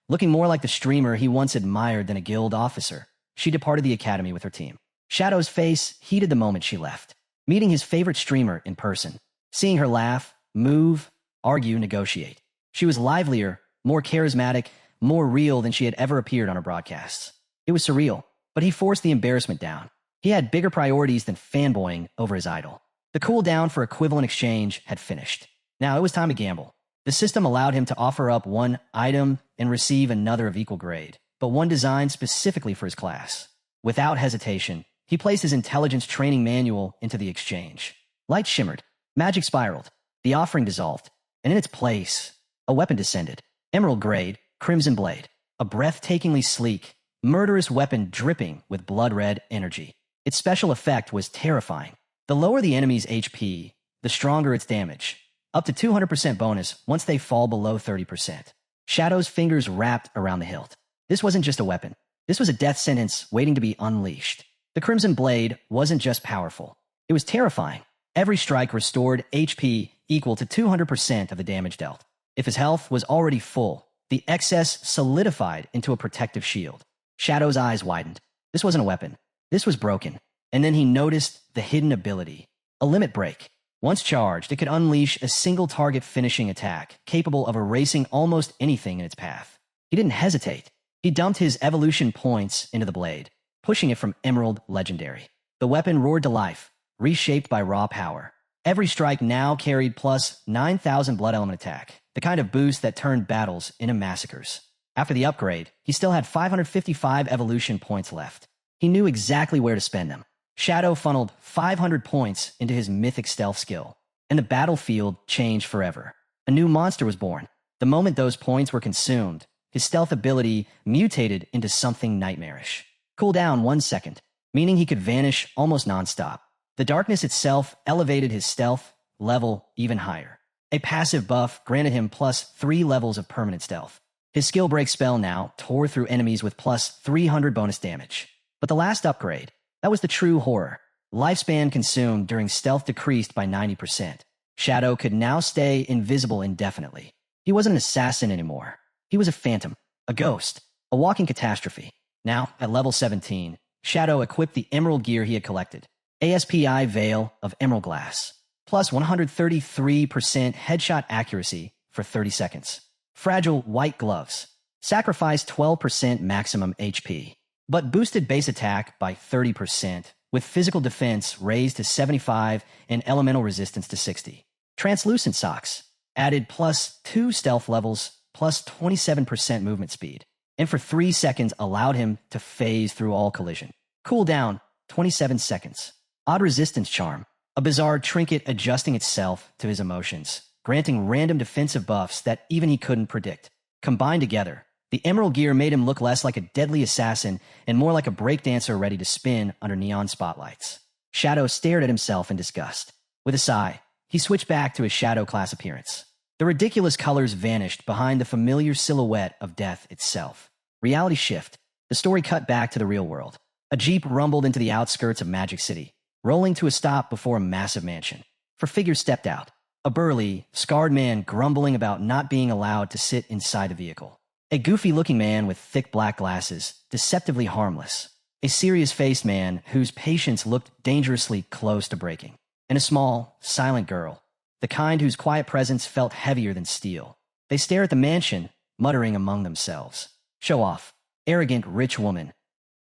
looking more like the streamer he once admired than a guild officer, she departed the academy with her team. Shadow's face heated the moment she left. Meeting his favorite streamer in person. Seeing her laugh, move, argue, negotiate. She was livelier, more charismatic, more real than she had ever appeared on her broadcasts. It was surreal, but he forced the embarrassment down. He had bigger priorities than fanboying over his idol. The cool down for equivalent exchange had finished. Now it was time to gamble. The system allowed him to offer up one item and receive another of equal grade, but one designed specifically for his class. Without hesitation, he placed his intelligence training manual into the exchange. Light shimmered. Magic spiraled. The offering dissolved. And in its place, a weapon descended. Emerald grade, crimson blade. A breathtakingly sleek, murderous weapon dripping with blood-red energy. Its special effect was terrifying. The lower the enemy's HP, the stronger its damage. Up to 200% bonus once they fall below 30%. Shadow's fingers wrapped around the hilt. This wasn't just a weapon. This was a death sentence waiting to be unleashed. The Crimson Blade wasn't just powerful. It was terrifying. Every strike restored HP equal to 200% of the damage dealt. If his health was already full, the excess solidified into a protective shield. Shadow's eyes widened. This wasn't a weapon. This was broken. And then he noticed the hidden ability. A limit break. Once charged, it could unleash a single target finishing attack, capable of erasing almost anything in its path. He didn't hesitate. He dumped his evolution points into the blade, pushing it from Emerald Legendary. The weapon roared to life, reshaped by raw power. Every strike now carried plus 9,000 blood element attack, the kind of boost that turned battles into massacres. After the upgrade, he still had 555 evolution points left. He knew exactly where to spend them. Shadow funneled 500 points into his mythic stealth skill, and the battlefield changed forever. A new monster was born. The moment those points were consumed, his stealth ability mutated into something nightmarish. Cool down 1 second, meaning he could vanish almost nonstop. The darkness itself elevated his stealth level even higher. A passive buff granted him plus 3 levels of permanent stealth. His skill break spell now tore through enemies with plus 300 bonus damage. But the last upgrade, that was the true horror. Lifespan consumed during stealth decreased by 90%. Shadow could now stay invisible indefinitely. He wasn't an assassin anymore. He was a phantom, a ghost, a walking catastrophe. Now, at level 17, Shadow equipped the emerald gear he had collected. ASPI Veil of Emerald Glass, plus 133% headshot accuracy for 30 seconds. Fragile white gloves, sacrificed 12% maximum HP, but boosted base attack by 30%, with physical defense raised to 75 and elemental resistance to 60. Translucent socks, added plus 2 stealth levels, plus 27% movement speed, and for 3 seconds allowed him to phase through all collision. Cooldown, 27 seconds. Odd resistance charm, a bizarre trinket adjusting itself to his emotions, granting random defensive buffs that even he couldn't predict. Combined together, the emerald gear made him look less like a deadly assassin and more like a breakdancer ready to spin under neon spotlights. Shadow stared at himself in disgust. With a sigh, he switched back to his Shadow class appearance. The ridiculous colors vanished behind the familiar silhouette of death itself. Reality shift. The story cut back to the real world. A jeep rumbled into the outskirts of Magic City, rolling to a stop before a massive mansion. Four figures stepped out. A burly, scarred man grumbling about not being allowed to sit inside the vehicle. A goofy-looking man with thick black glasses, deceptively harmless. A serious-faced man whose patience looked dangerously close to breaking. And a small, silent girl, the kind whose quiet presence felt heavier than steel. They stare at the mansion, muttering among themselves. Show off. Arrogant, rich woman.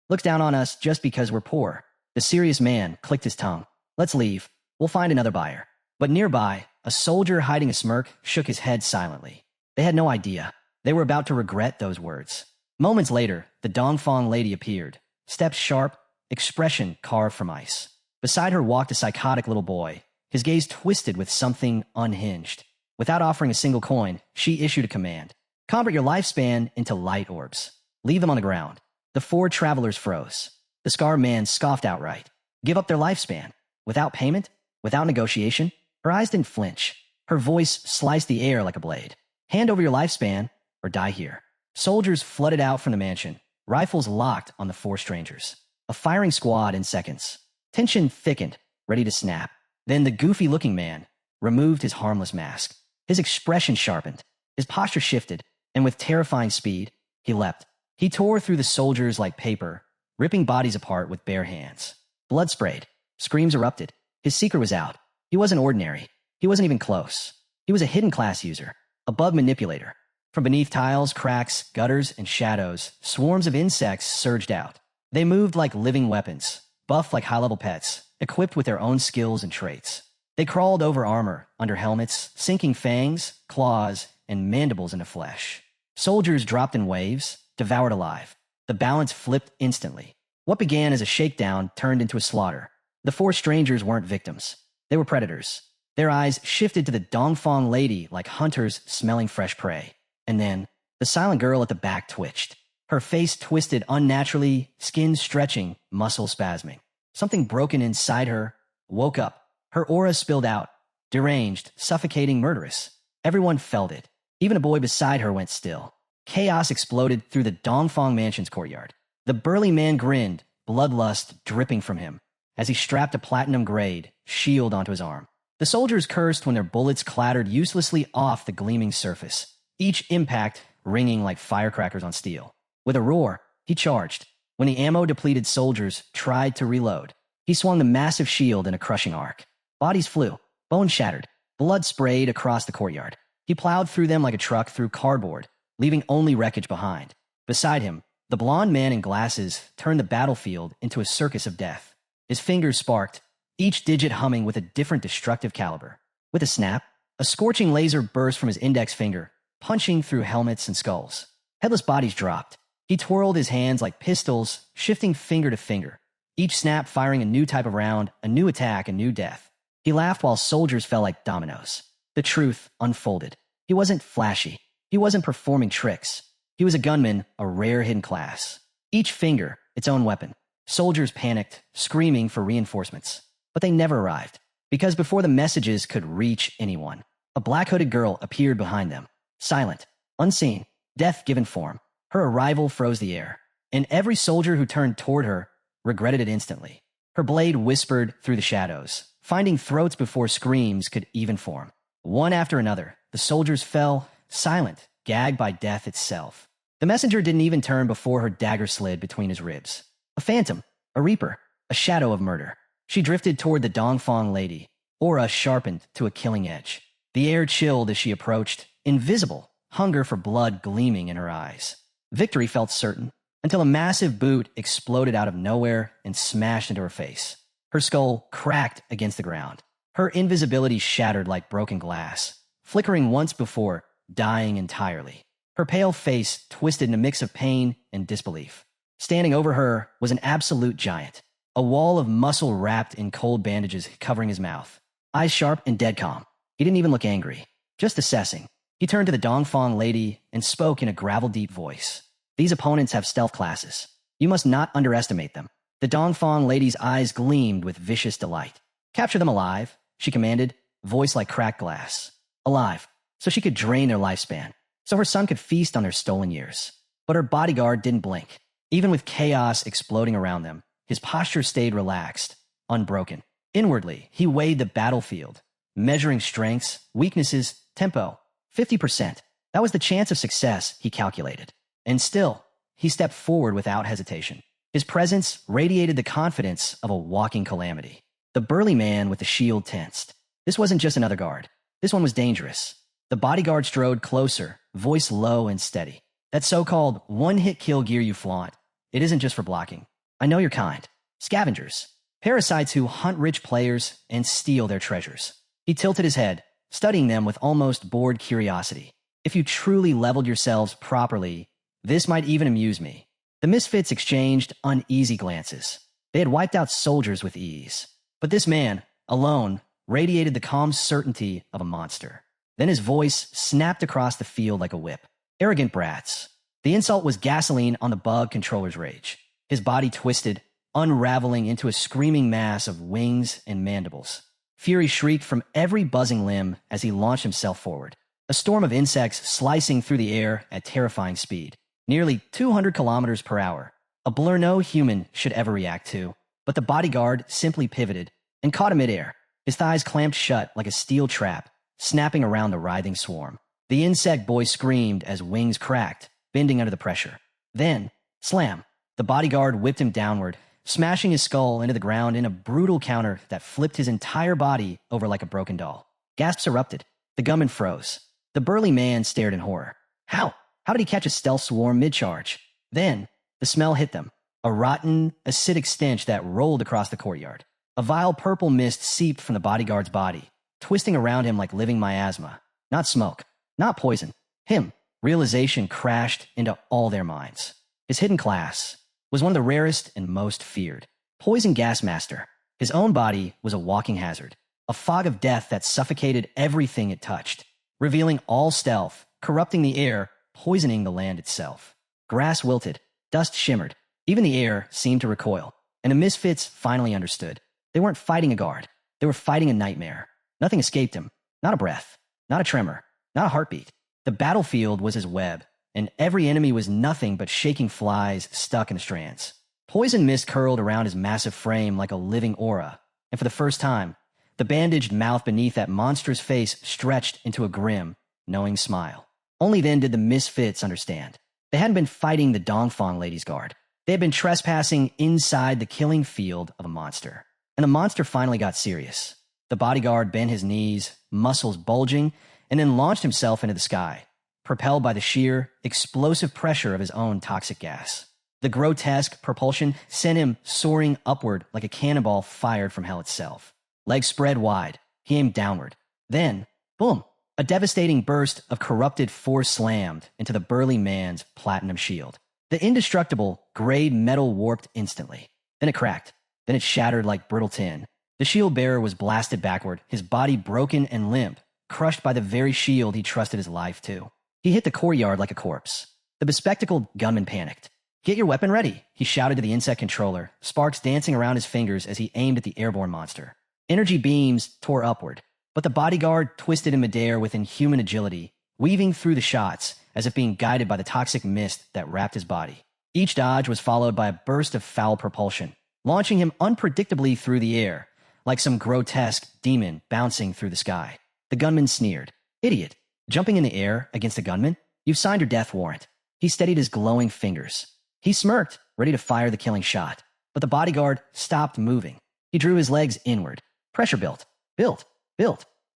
Looks down on us just because we're poor. The serious man clicked his tongue. Let's leave. We'll find another buyer. But nearby, a soldier hiding a smirk shook his head silently. They had no idea. They were about to regret those words. Moments later, the Dongfang lady appeared. Steps sharp, expression carved from ice. Beside her walked a psychotic little boy, his gaze twisted with something unhinged. Without offering a single coin, she issued a command. Convert your lifespan into light orbs. Leave them on the ground. The 4 travelers froze. The scarred man scoffed outright. Give up their lifespan. Without payment? Without negotiation? Her eyes didn't flinch. Her voice sliced the air like a blade. Hand over your lifespan, or die here. Soldiers flooded out from the mansion, rifles locked on the 4 strangers. A firing squad in seconds. Tension thickened, ready to snap. Then the goofy-looking man removed his harmless mask. His expression sharpened. His posture shifted, and with terrifying speed, he leapt. He tore through the soldiers like paper, ripping bodies apart with bare hands. Blood sprayed. Screams erupted. His secret was out. He wasn't ordinary. He wasn't even close. He was a hidden class user, a bug manipulator. From beneath tiles, cracks, gutters, and shadows, swarms of insects surged out. They moved like living weapons, buffed like high-level pets, equipped with their own skills and traits. They crawled over armor, under helmets, sinking fangs, claws, and mandibles into flesh. Soldiers dropped in waves, devoured alive. The balance flipped instantly. What began as a shakedown turned into a slaughter. The 4 strangers weren't victims. They were predators. Their eyes shifted to the Dongfang lady like hunters smelling fresh prey. And then, the silent girl at the back twitched. Her face twisted unnaturally, skin stretching, muscle spasming. Something broken inside her woke up. Her aura spilled out, deranged, suffocating, murderous. Everyone felt it. Even a boy beside her went still. Chaos exploded through the Dongfang Mansion's courtyard. The burly man grinned, bloodlust dripping from him, as he strapped a platinum-grade shield onto his arm. The soldiers cursed when their bullets clattered uselessly off the gleaming surface, each impact ringing like firecrackers on steel. With a roar, he charged. When the ammo-depleted soldiers tried to reload, he swung the massive shield in a crushing arc. Bodies flew, bones shattered, blood sprayed across the courtyard. He plowed through them like a truck through cardboard, leaving only wreckage behind. Beside him, the blond man in glasses turned the battlefield into a circus of death. His fingers sparked, each digit humming with a different destructive caliber. With a snap, a scorching laser burst from his index finger, punching through helmets and skulls. Headless bodies dropped. He twirled his hands like pistols, shifting finger to finger, each snap firing a new type of round, a new attack, a new death. He laughed while soldiers fell like dominoes. The truth unfolded. He wasn't flashy. He wasn't performing tricks. He was a gunman, a rare hidden class. Each finger, its own weapon. Soldiers panicked, screaming for reinforcements. But they never arrived, because before the messages could reach anyone, a black-hooded girl appeared behind them. Silent, unseen, death given form. Her arrival froze the air, and every soldier who turned toward her regretted it instantly. Her blade whispered through the shadows, finding throats before screams could even form. One after another, the soldiers fell, silent, gagged by death itself. The messenger didn't even turn before her dagger slid between his ribs. A phantom, a reaper, a shadow of murder. She drifted toward the Dongfang lady, aura sharpened to a killing edge. The air chilled as she approached, invisible, hunger for blood gleaming in her eyes. Victory felt certain, until a massive boot exploded out of nowhere and smashed into her face. Her skull cracked against the ground. Her invisibility shattered like broken glass, flickering once before, dying entirely. Her pale face twisted in a mix of pain and disbelief. Standing over her was an absolute giant, a wall of muscle wrapped in cold bandages covering his mouth. Eyes sharp and dead calm. He didn't even look angry, just assessing. He turned to the Dongfang lady and spoke in a gravel-deep voice. These opponents have stealth classes. You must not underestimate them. The Dongfang lady's eyes gleamed with vicious delight. Capture them alive, she commanded, voice like cracked glass. Alive, so she could drain their lifespan, so her son could feast on their stolen years. But her bodyguard didn't blink. Even with chaos exploding around them, his posture stayed relaxed, unbroken. Inwardly, he weighed the battlefield, measuring strengths, weaknesses, tempo. 50%. That was the chance of success, he calculated. And still, he stepped forward without hesitation. His presence radiated the confidence of a walking calamity. The burly man with the shield tensed. This wasn't just another guard. This one was dangerous. The bodyguard strode closer, voice low and steady. That so-called one-hit kill gear you flaunt, it isn't just for blocking. I know your kind. Scavengers. Parasites who hunt rich players and steal their treasures. He tilted his head, studying them with almost bored curiosity. If you truly leveled yourselves properly, this might even amuse me. The misfits exchanged uneasy glances. They had wiped out soldiers with ease. But this man, alone, radiated the calm certainty of a monster. Then his voice snapped across the field like a whip. Arrogant brats. The insult was gasoline on the bug controller's rage. His body twisted, unraveling into a screaming mass of wings and mandibles. Fury shrieked from every buzzing limb as he launched himself forward. A storm of insects slicing through the air at terrifying speed. Nearly 200 kilometers per hour. A blur no human should ever react to. But the bodyguard simply pivoted and caught him midair. His thighs clamped shut like a steel trap, snapping around the writhing swarm. The insect boy screamed as wings cracked, bending under the pressure. Then, slam, the bodyguard whipped him downward, smashing his skull into the ground in a brutal counter that flipped his entire body over like a broken doll. Gasps erupted. The gunman froze. The burly man stared in horror. How? How did he catch a stealth swarm mid-charge? Then, the smell hit them. A rotten, acidic stench that rolled across the courtyard. A vile purple mist seeped from the bodyguard's body, twisting around him like living miasma. Not smoke. Not poison. Him. Realization crashed into all their minds. His hidden class was one of the rarest and most feared. Poison gas master. His own body was a walking hazard. A fog of death that suffocated everything it touched, revealing all stealth, corrupting the air, poisoning the land itself. Grass wilted. Dust shimmered. Even the air seemed to recoil. And the misfits finally understood. They weren't fighting a guard. They were fighting a nightmare. Nothing escaped him. Not a breath. Not a tremor. Not a heartbeat. The battlefield was his web, and every enemy was nothing but shaking flies stuck in the strands. Poison mist curled around his massive frame like a living aura, and for the first time, the bandaged mouth beneath that monstrous face stretched into a grim, knowing smile. Only then did the misfits understand. They hadn't been fighting the Dongfang Ladies Guard. They had been trespassing inside the killing field of a monster. And the monster finally got serious. The bodyguard bent his knees, muscles bulging, and then launched himself into the sky, propelled by the sheer, explosive pressure of his own toxic gas. The grotesque propulsion sent him soaring upward like a cannonball fired from hell itself. Legs spread wide, he aimed downward. Then, boom, a devastating burst of corrupted force slammed into the burly man's platinum shield. The indestructible, gray metal warped instantly. Then it cracked. Then it shattered like brittle tin. The shield bearer was blasted backward, his body broken and limp, crushed by the very shield he trusted his life to. He hit the courtyard like a corpse. The bespectacled gunman panicked. "Get your weapon ready," he shouted to the insect controller, sparks dancing around his fingers as he aimed at the airborne monster. Energy beams tore upward, but the bodyguard twisted in midair with inhuman agility, weaving through the shots as if being guided by the toxic mist that wrapped his body. Each dodge was followed by a burst of foul propulsion, launching him unpredictably through the air, like some grotesque demon bouncing through the sky. The gunman sneered. "Idiot, jumping in the air against a gunman? You've signed your death warrant." He steadied his glowing fingers. He smirked, ready to fire the killing shot, but the bodyguard stopped moving. He drew his legs inward. Pressure built.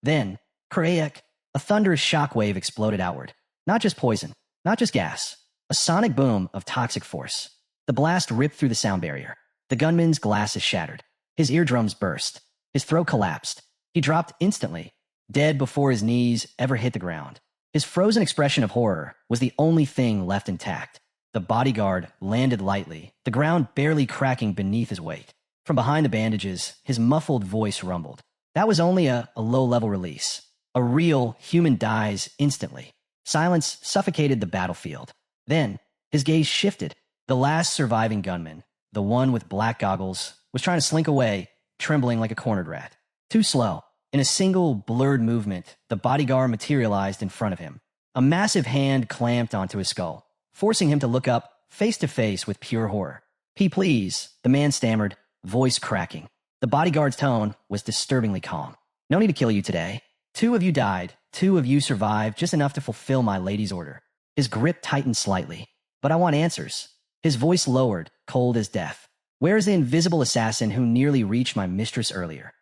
Then, Krayak, a thunderous shockwave exploded outward. Not just poison, not just gas. A sonic boom of toxic force. The blast ripped through the sound barrier. The gunman's glasses shattered. His eardrums burst. His throat collapsed. He dropped instantly, dead before his knees ever hit the ground. His frozen expression of horror was the only thing left intact. The bodyguard landed lightly, the ground barely cracking beneath his weight. From behind the bandages, his muffled voice rumbled. That was only a low-level release. A real human dies instantly. Silence suffocated the battlefield. Then, his gaze shifted. The last surviving gunman, the one with black goggles, was trying to slink away, trembling like a cornered rat. Too slow. In a single, blurred movement, the bodyguard materialized in front of him. A massive hand clamped onto his skull, forcing him to look up, face to face with pure horror. Please," the man stammered, voice cracking. The bodyguard's tone was disturbingly calm. "No need to kill you today. 2 of you died. 2 of you survived just enough to fulfill my lady's order." His grip tightened slightly. "But I want answers." His voice lowered, cold as death. "Where is the invisible assassin who nearly reached my mistress earlier?"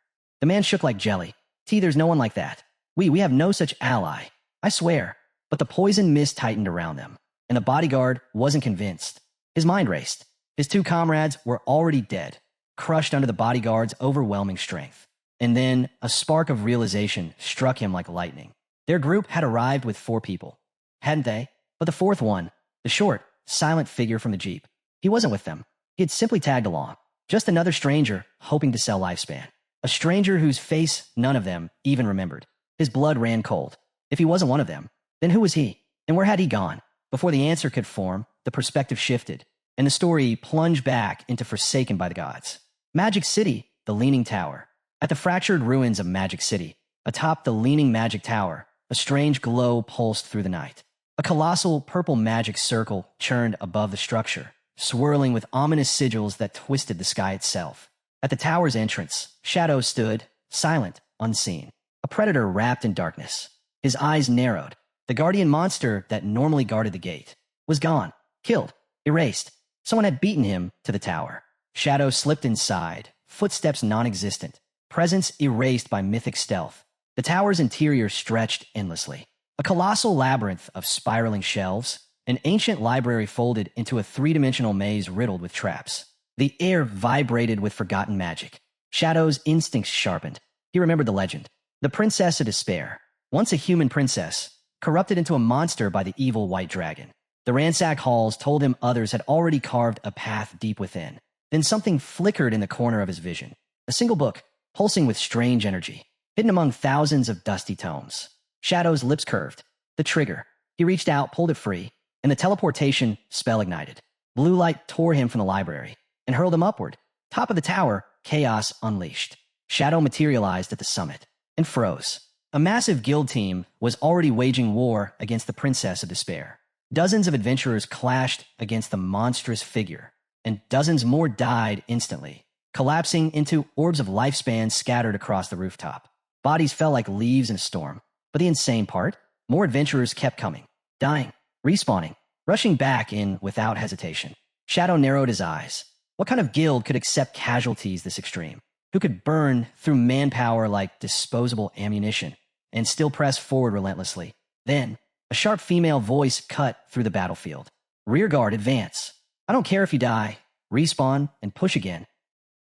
The man shook like jelly. "There's no one like that. We have no such ally. I swear." But the poison mist tightened around them, and the bodyguard wasn't convinced. His mind raced. His 2 comrades were already dead, crushed under the bodyguard's overwhelming strength. And then a spark of realization struck him like lightning. Their group had arrived with 4 people, hadn't they? But the 4th one, the short, silent figure from the Jeep, he wasn't with them. He had simply tagged along. Just another stranger hoping to sell lifespan. A stranger whose face none of them even remembered. His blood ran cold. If he wasn't one of them, then who was he? And where had he gone? Before the answer could form, the perspective shifted, and the story plunged back into Forsaken by the Gods. Magic City, the Leaning Tower. At the fractured ruins of Magic City, atop the leaning magic tower, a strange glow pulsed through the night. A colossal purple magic circle churned above the structure, swirling with ominous sigils that twisted the sky itself. At the tower's entrance, Shadow stood, silent, unseen. A predator wrapped in darkness. His eyes narrowed. The guardian monster that normally guarded the gate was gone, killed, erased. Someone had beaten him to the tower. Shadow slipped inside, footsteps non-existent, presence erased by mythic stealth. The tower's interior stretched endlessly. A colossal labyrinth of spiraling shelves, an ancient library folded into a 3-dimensional maze riddled with traps. The air vibrated with forgotten magic. Shadow's instincts sharpened. He remembered the legend. The Princess of Despair, once a human princess, corrupted into a monster by the evil white dragon. The ransacked halls told him others had already carved a path deep within. Then something flickered in the corner of his vision. A single book, pulsing with strange energy, hidden among thousands of dusty tomes. Shadow's lips curved. The trigger. He reached out, pulled it free, and the teleportation spell ignited. Blue light tore him from the library and hurled him upward. Top of the tower, chaos unleashed. Shadow materialized at the summit and froze. A massive guild team was already waging war against the Princess of Despair. Dozens of adventurers clashed against the monstrous figure, and dozens more died instantly, collapsing into orbs of lifespan scattered across the rooftop. Bodies fell like leaves in a storm. But the insane part? More adventurers kept coming, dying, respawning, rushing back in without hesitation. Shadow narrowed his eyes. What kind of guild could accept casualties this extreme? Who could burn through manpower like disposable ammunition and still press forward relentlessly? Then, a sharp female voice cut through the battlefield. Rearguard, advance. I don't care if you die. Respawn and push again.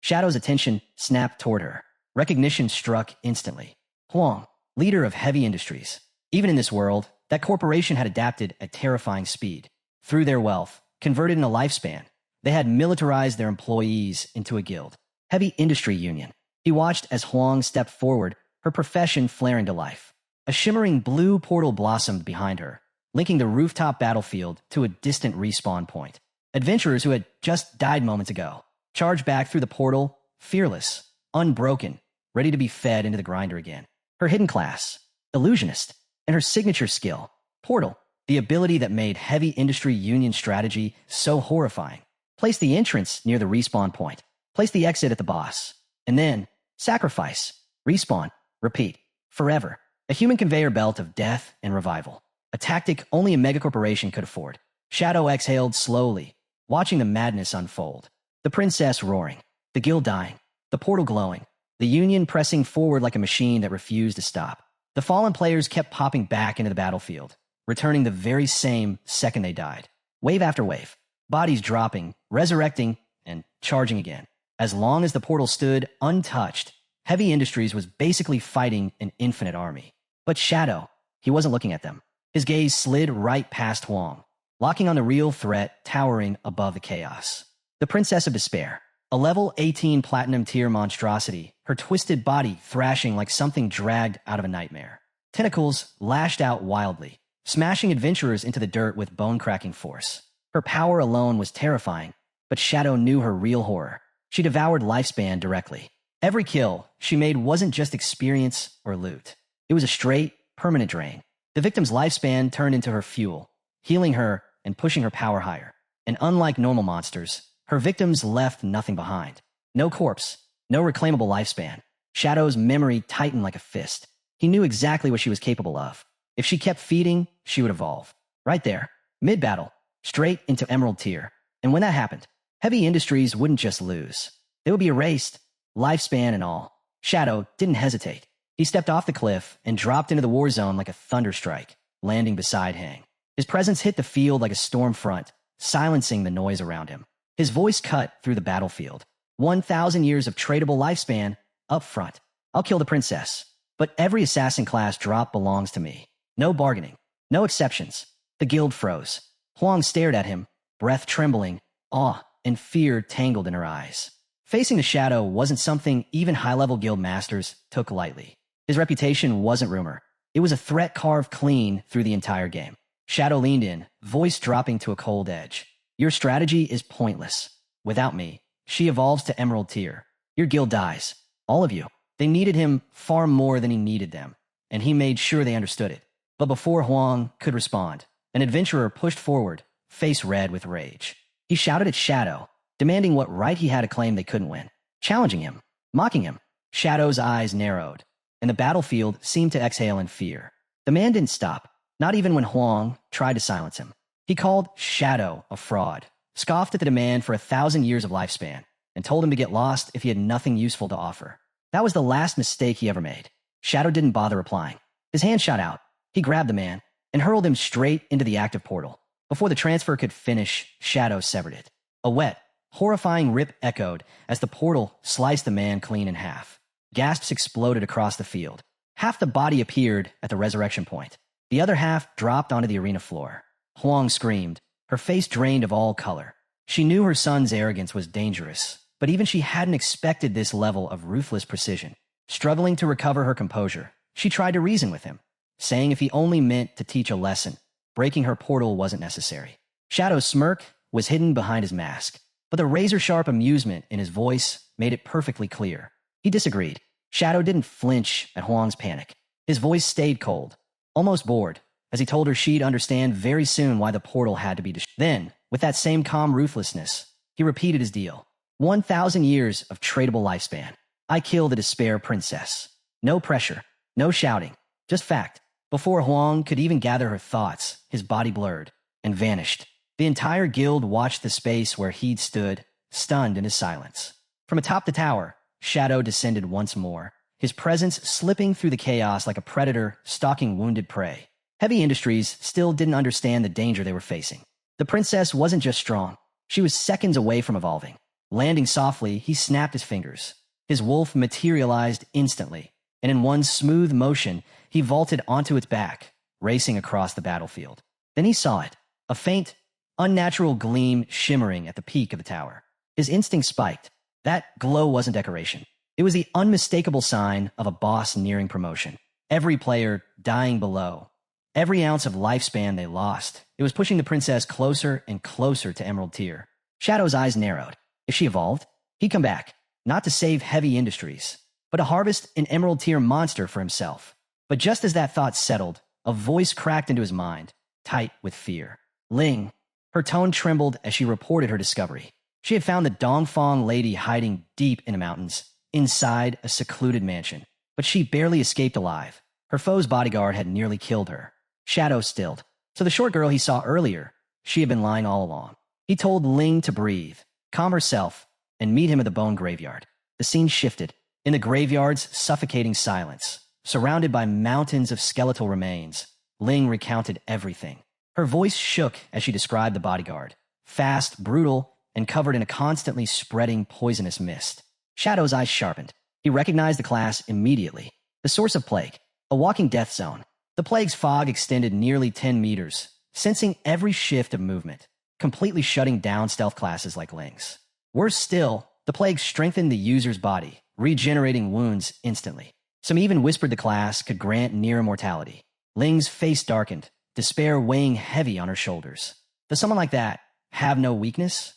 Shadow's attention snapped toward her. Recognition struck instantly. Huang, leader of heavy industries. Even in this world, that corporation had adapted at terrifying speed. Through their wealth, converted in a lifespan, they had militarized their employees into a guild. Heavy industry union. He watched as Huang stepped forward, her profession flaring to life. A shimmering blue portal blossomed behind her, linking the rooftop battlefield to a distant respawn point. Adventurers who had just died moments ago charged back through the portal, fearless, unbroken, ready to be fed into the grinder again. Her hidden class, illusionist, and her signature skill, portal, the ability that made heavy industry union strategy so horrifying. Place the entrance near the respawn point. Place the exit at the boss. And then, sacrifice, respawn, repeat, forever. A human conveyor belt of death and revival. A tactic only a megacorporation could afford. Shadow exhaled slowly, watching the madness unfold. The princess roaring, the guild dying, the portal glowing, the union pressing forward like a machine that refused to stop. The fallen players kept popping back into the battlefield, returning the very same second they died. Wave after wave, bodies dropping, resurrecting, and charging again. As long as the portal stood untouched, Heavy Industries was basically fighting an infinite army. But Shadow, he wasn't looking at them. His gaze slid right past Huang, locking on the real threat towering above the chaos. The Princess of Despair, a level 18 platinum tier monstrosity, her twisted body thrashing like something dragged out of a nightmare. Tentacles lashed out wildly, smashing adventurers into the dirt with bone-cracking force. Her power alone was terrifying, but Shadow knew her real horror. She devoured lifespan directly. Every kill she made wasn't just experience or loot. It was a straight, permanent drain. The victim's lifespan turned into her fuel, healing her and pushing her power higher. And unlike normal monsters, her victims left nothing behind. No corpse, no reclaimable lifespan. Shadow's memory tightened like a fist. He knew exactly what she was capable of. If she kept feeding, she would evolve. Right there, mid-battle, straight into Emerald tier. And when that happened, Heavy Industries wouldn't just lose. They would be erased, lifespan and all. Shadow didn't hesitate. He stepped off the cliff and dropped into the war zone like a thunderstrike, landing beside Hang. His presence hit the field like a storm front, silencing the noise around him. His voice cut through the battlefield. 1,000 years of tradable lifespan, up front. I'll kill the princess. But every assassin class drop belongs to me. No bargaining. No exceptions. The guild froze. Huang stared at him, breath trembling, awe and fear tangled in her eyes. Facing the Shadow wasn't something even high-level guild masters took lightly. His reputation wasn't rumor. It was a threat carved clean through the entire game. Shadow leaned in, voice dropping to a cold edge. Your strategy is pointless. Without me, she evolves to Emerald tier. Your guild dies. All of you. They needed him far more than he needed them, and he made sure they understood it. But before Huang could respond, an adventurer pushed forward, face red with rage. He shouted at Shadow, demanding what right he had to claim they couldn't win. Challenging him, mocking him. Shadow's eyes narrowed, and the battlefield seemed to exhale in fear. The man didn't stop, not even when Huang tried to silence him. He called Shadow a fraud, scoffed at the demand for 1,000 years of lifespan, and told him to get lost if he had nothing useful to offer. That was the last mistake he ever made. Shadow didn't bother replying. His hand shot out. He grabbed the man and hurled him straight into the active portal. Before the transfer could finish, Shadow severed it. A wet, horrifying rip echoed as the portal sliced the man clean in half. Gasps exploded across the field. Half the body appeared at the resurrection point. The other half dropped onto the arena floor. Huang screamed, her face drained of all color. She knew her son's arrogance was dangerous, but even she hadn't expected this level of ruthless precision. Struggling to recover her composure, she tried to reason with him, saying if he only meant to teach a lesson, breaking her portal wasn't necessary. Shadow's smirk was hidden behind his mask, but the razor-sharp amusement in his voice made it perfectly clear. He disagreed. Shadow didn't flinch at Huang's panic. His voice stayed cold, almost bored. as he told her she'd understand very soon why the portal had to be destroyed. Then, with that same calm ruthlessness, he repeated his deal. 1,000 years of tradable lifespan. I kill the despair princess. No pressure, no shouting, just fact. Before Huang could even gather her thoughts, his body blurred and vanished. The entire guild watched the space where he'd stood, stunned in his silence. From atop the tower, Shadow descended once more, his presence slipping through the chaos like a predator stalking wounded prey. Heavy Industries still didn't understand the danger they were facing. The princess wasn't just strong, she was seconds away from evolving. Landing softly, he snapped his fingers. His wolf materialized instantly, and in one smooth motion, he vaulted onto its back, racing across the battlefield. Then he saw it, a faint, unnatural gleam shimmering at the peak of the tower. His instinct spiked. That glow wasn't decoration. It was the unmistakable sign of a boss nearing promotion. Every player dying below. Every ounce of lifespan they lost. It was pushing the princess closer and closer to Emerald Tier. Shadow's eyes narrowed. If she evolved, he'd come back, not to save Heavy Industries, but to harvest an Emerald Tier monster for himself. But just as that thought settled, a voice cracked into his mind, tight with fear. Ling. Her tone trembled as she reported her discovery. She had found the Dongfang lady hiding deep in the mountains, inside a secluded mansion. But she barely escaped alive. Her foe's bodyguard had nearly killed her. Shadow stilled. So the short girl he saw earlier, she had been lying all along. He told Ling to breathe, calm herself, and meet him at the bone graveyard. The scene shifted. In the graveyard's suffocating silence, surrounded by mountains of skeletal remains, Ling recounted everything. Her voice shook as she described the bodyguard. Fast, brutal, and covered in a constantly spreading poisonous mist. Shadow's eyes sharpened. He recognized the class immediately. The source of plague. A walking death zone. The plague's fog extended nearly 10 meters, sensing every shift of movement, completely shutting down stealth classes like Ling's. Worse still, the plague strengthened the user's body, regenerating wounds instantly. Some even whispered the class could grant near immortality. Ling's face darkened, despair weighing heavy on her shoulders. Does someone like that have no weakness?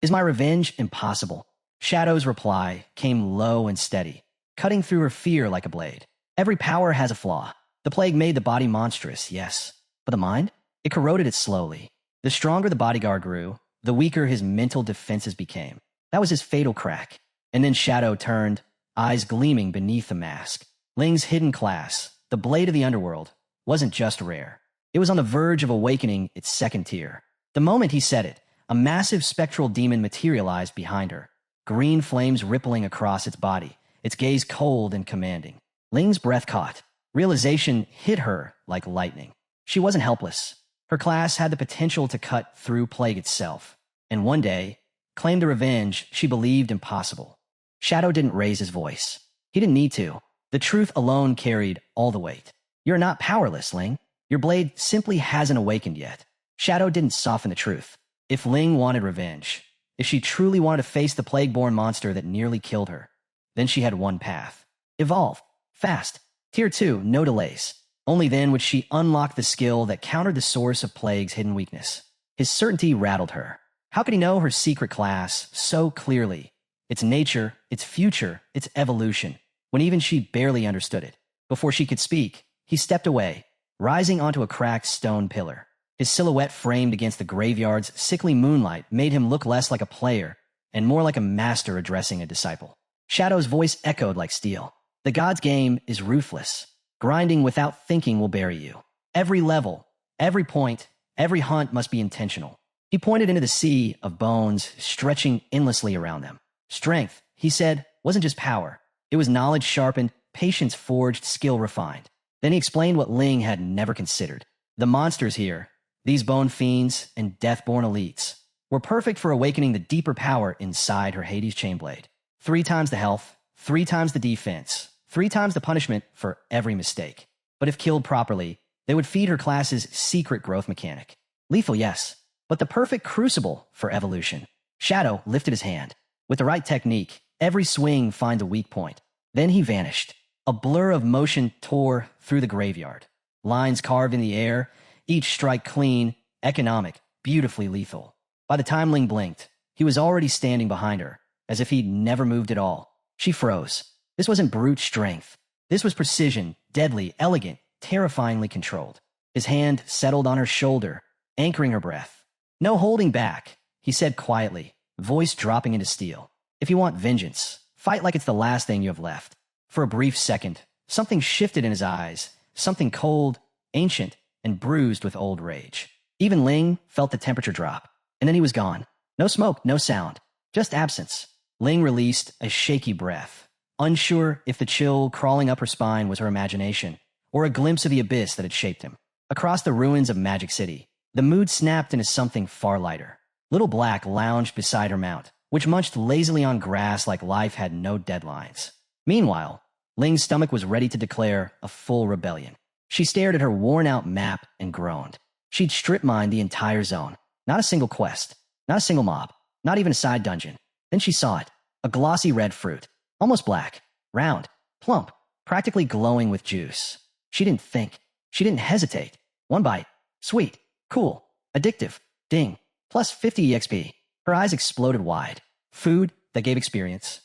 Is my revenge impossible? Shadow's reply came low and steady, cutting through her fear like a blade. Every power has a flaw. The plague made the body monstrous, yes. But the mind? It corroded it slowly. The stronger the bodyguard grew, the weaker his mental defenses became. That was his fatal crack. And then Shadow turned, eyes gleaming beneath the mask. Ling's hidden class, the blade of the underworld, wasn't just rare. It was on the verge of awakening its second tier. The moment he said it, a massive spectral demon materialized behind her, green flames rippling across its body, its gaze cold and commanding. Ling's breath caught. Realization hit her like lightning. She wasn't helpless. Her class had the potential to cut through plague itself, and one day, claim the revenge she believed impossible. Shadow didn't raise his voice. He didn't need to. The truth alone carried all the weight. You're not powerless, Ling. Your blade simply hasn't awakened yet. Shadow didn't soften the truth. If Ling wanted revenge, if she truly wanted to face the plague-born monster that nearly killed her, then she had one path. Evolve. Fast. Tier 2, no delays. Only then would she unlock the skill that countered the source of plague's hidden weakness. His certainty rattled her. How could he know her secret class so clearly? Its nature, its future, its evolution, when even she barely understood it. Before she could speak, he stepped away, rising onto a cracked stone pillar. His silhouette framed against the graveyard's sickly moonlight made him look less like a player and more like a master addressing a disciple. Shadow's voice echoed like steel. The God's game is ruthless. Grinding without thinking will bury you. Every level, every point, every hunt must be intentional. He pointed into the sea of bones stretching endlessly around them. Strength, he said, wasn't just power. It was knowledge sharpened, patience forged, skill refined. Then he explained what Ling had never considered. The monsters here, these bone fiends and death-born elites, were perfect for awakening the deeper power inside her Hades chainblade. 3 times the health, 3 times the defense, 3 times the punishment for every mistake. But if killed properly, they would feed her class's secret growth mechanic. Lethal, yes, but the perfect crucible for evolution. Shadow lifted his hand. With the right technique, every swing finds a weak point. Then he vanished. A blur of motion tore through the graveyard. Lines carved in the air, each strike clean, economic, beautifully lethal. By the time Ling blinked, he was already standing behind her, as if he'd never moved at all. She froze. This wasn't brute strength. This was precision, deadly, elegant, terrifyingly controlled. His hand settled on her shoulder, anchoring her breath. "No holding back," he said quietly, voice dropping into steel. "If you want vengeance, fight like it's the last thing you have left." For a brief second, something shifted in his eyes, something cold, ancient, and bruised with old rage. Even Ling felt the temperature drop, and then he was gone. No smoke, no sound, just absence. Ling released a shaky breath, unsure if the chill crawling up her spine was her imagination or a glimpse of the abyss that had shaped him. Across the ruins of Magic City, the mood snapped into something far lighter. Little Black lounged beside her mount, which munched lazily on grass like life had no deadlines. Meanwhile, Ling's stomach was ready to declare a full rebellion. She stared at her worn-out map and groaned. She'd strip-mined the entire zone. Not a single quest, not a single mob, not even a side dungeon. Then she saw it, a glossy red fruit, almost black, round, plump, practically glowing with juice. She didn't think. She didn't hesitate. One bite. Sweet, cool, addictive, ding, plus 50 EXP. Her eyes exploded wide. Food that gave experience.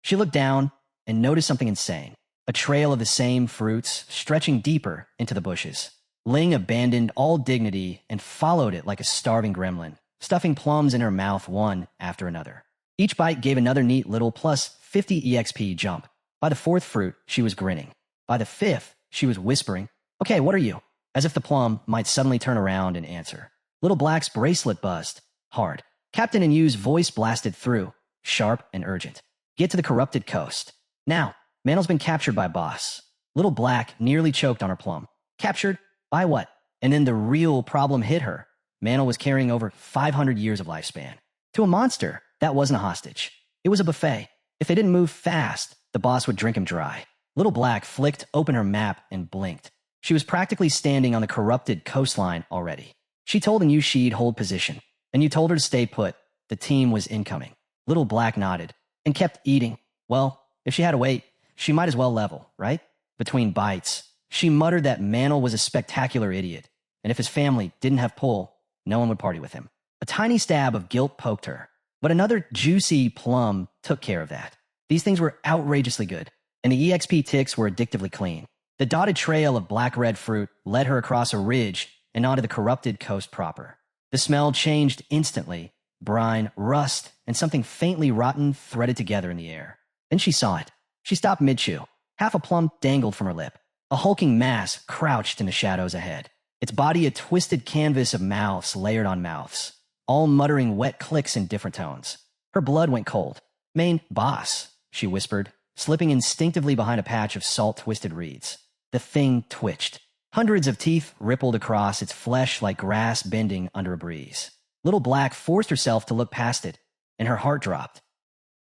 She looked down and noticed something insane. A trail of the same fruits stretching deeper into the bushes. Ling abandoned all dignity and followed it like a starving gremlin, stuffing plums in her mouth one after another. Each bite gave another neat little plus 50 EXP jump. By the fourth fruit, she was grinning. By the fifth, she was whispering, "Okay, what are you?" As if the plum might suddenly turn around and answer. Little Black's bracelet buzzed. Hard. Captain and Yu's voice blasted through, sharp and urgent. "Get to the corrupted coast. Now, Manel's been captured by boss." Little Black nearly choked on her plum. Captured? By what? And then the real problem hit her. Manel was carrying over 500 years of lifespan. To a monster, that wasn't a hostage. It was a buffet. If they didn't move fast, the boss would drink him dry. Little Black flicked open her map and blinked. She was practically standing on the corrupted coastline already. She told Yu she'd hold position, and you told her to stay put. The team was incoming. Little Black nodded and kept eating. Well, if she had to wait, she might as well level, right? Between bites, she muttered that Manel was a spectacular idiot, and if his family didn't have pull, no one would party with him. A tiny stab of guilt poked her, but another juicy plum took care of that. These things were outrageously good, and the EXP ticks were addictively clean. The dotted trail of black-red fruit led her across a ridge and onto the corrupted coast proper. The smell changed instantly. Brine, rust, and something faintly rotten threaded together in the air. Then she saw it. She stopped mid-chew. Half a plum dangled from her lip. A hulking mass crouched in the shadows ahead. Its body a twisted canvas of mouths layered on mouths, all muttering wet clicks in different tones. Her blood went cold. "Main boss," she whispered, slipping instinctively behind a patch of salt-twisted reeds. The thing twitched. Hundreds of teeth rippled across its flesh like grass bending under a breeze. Little Black forced herself to look past it, and her heart dropped.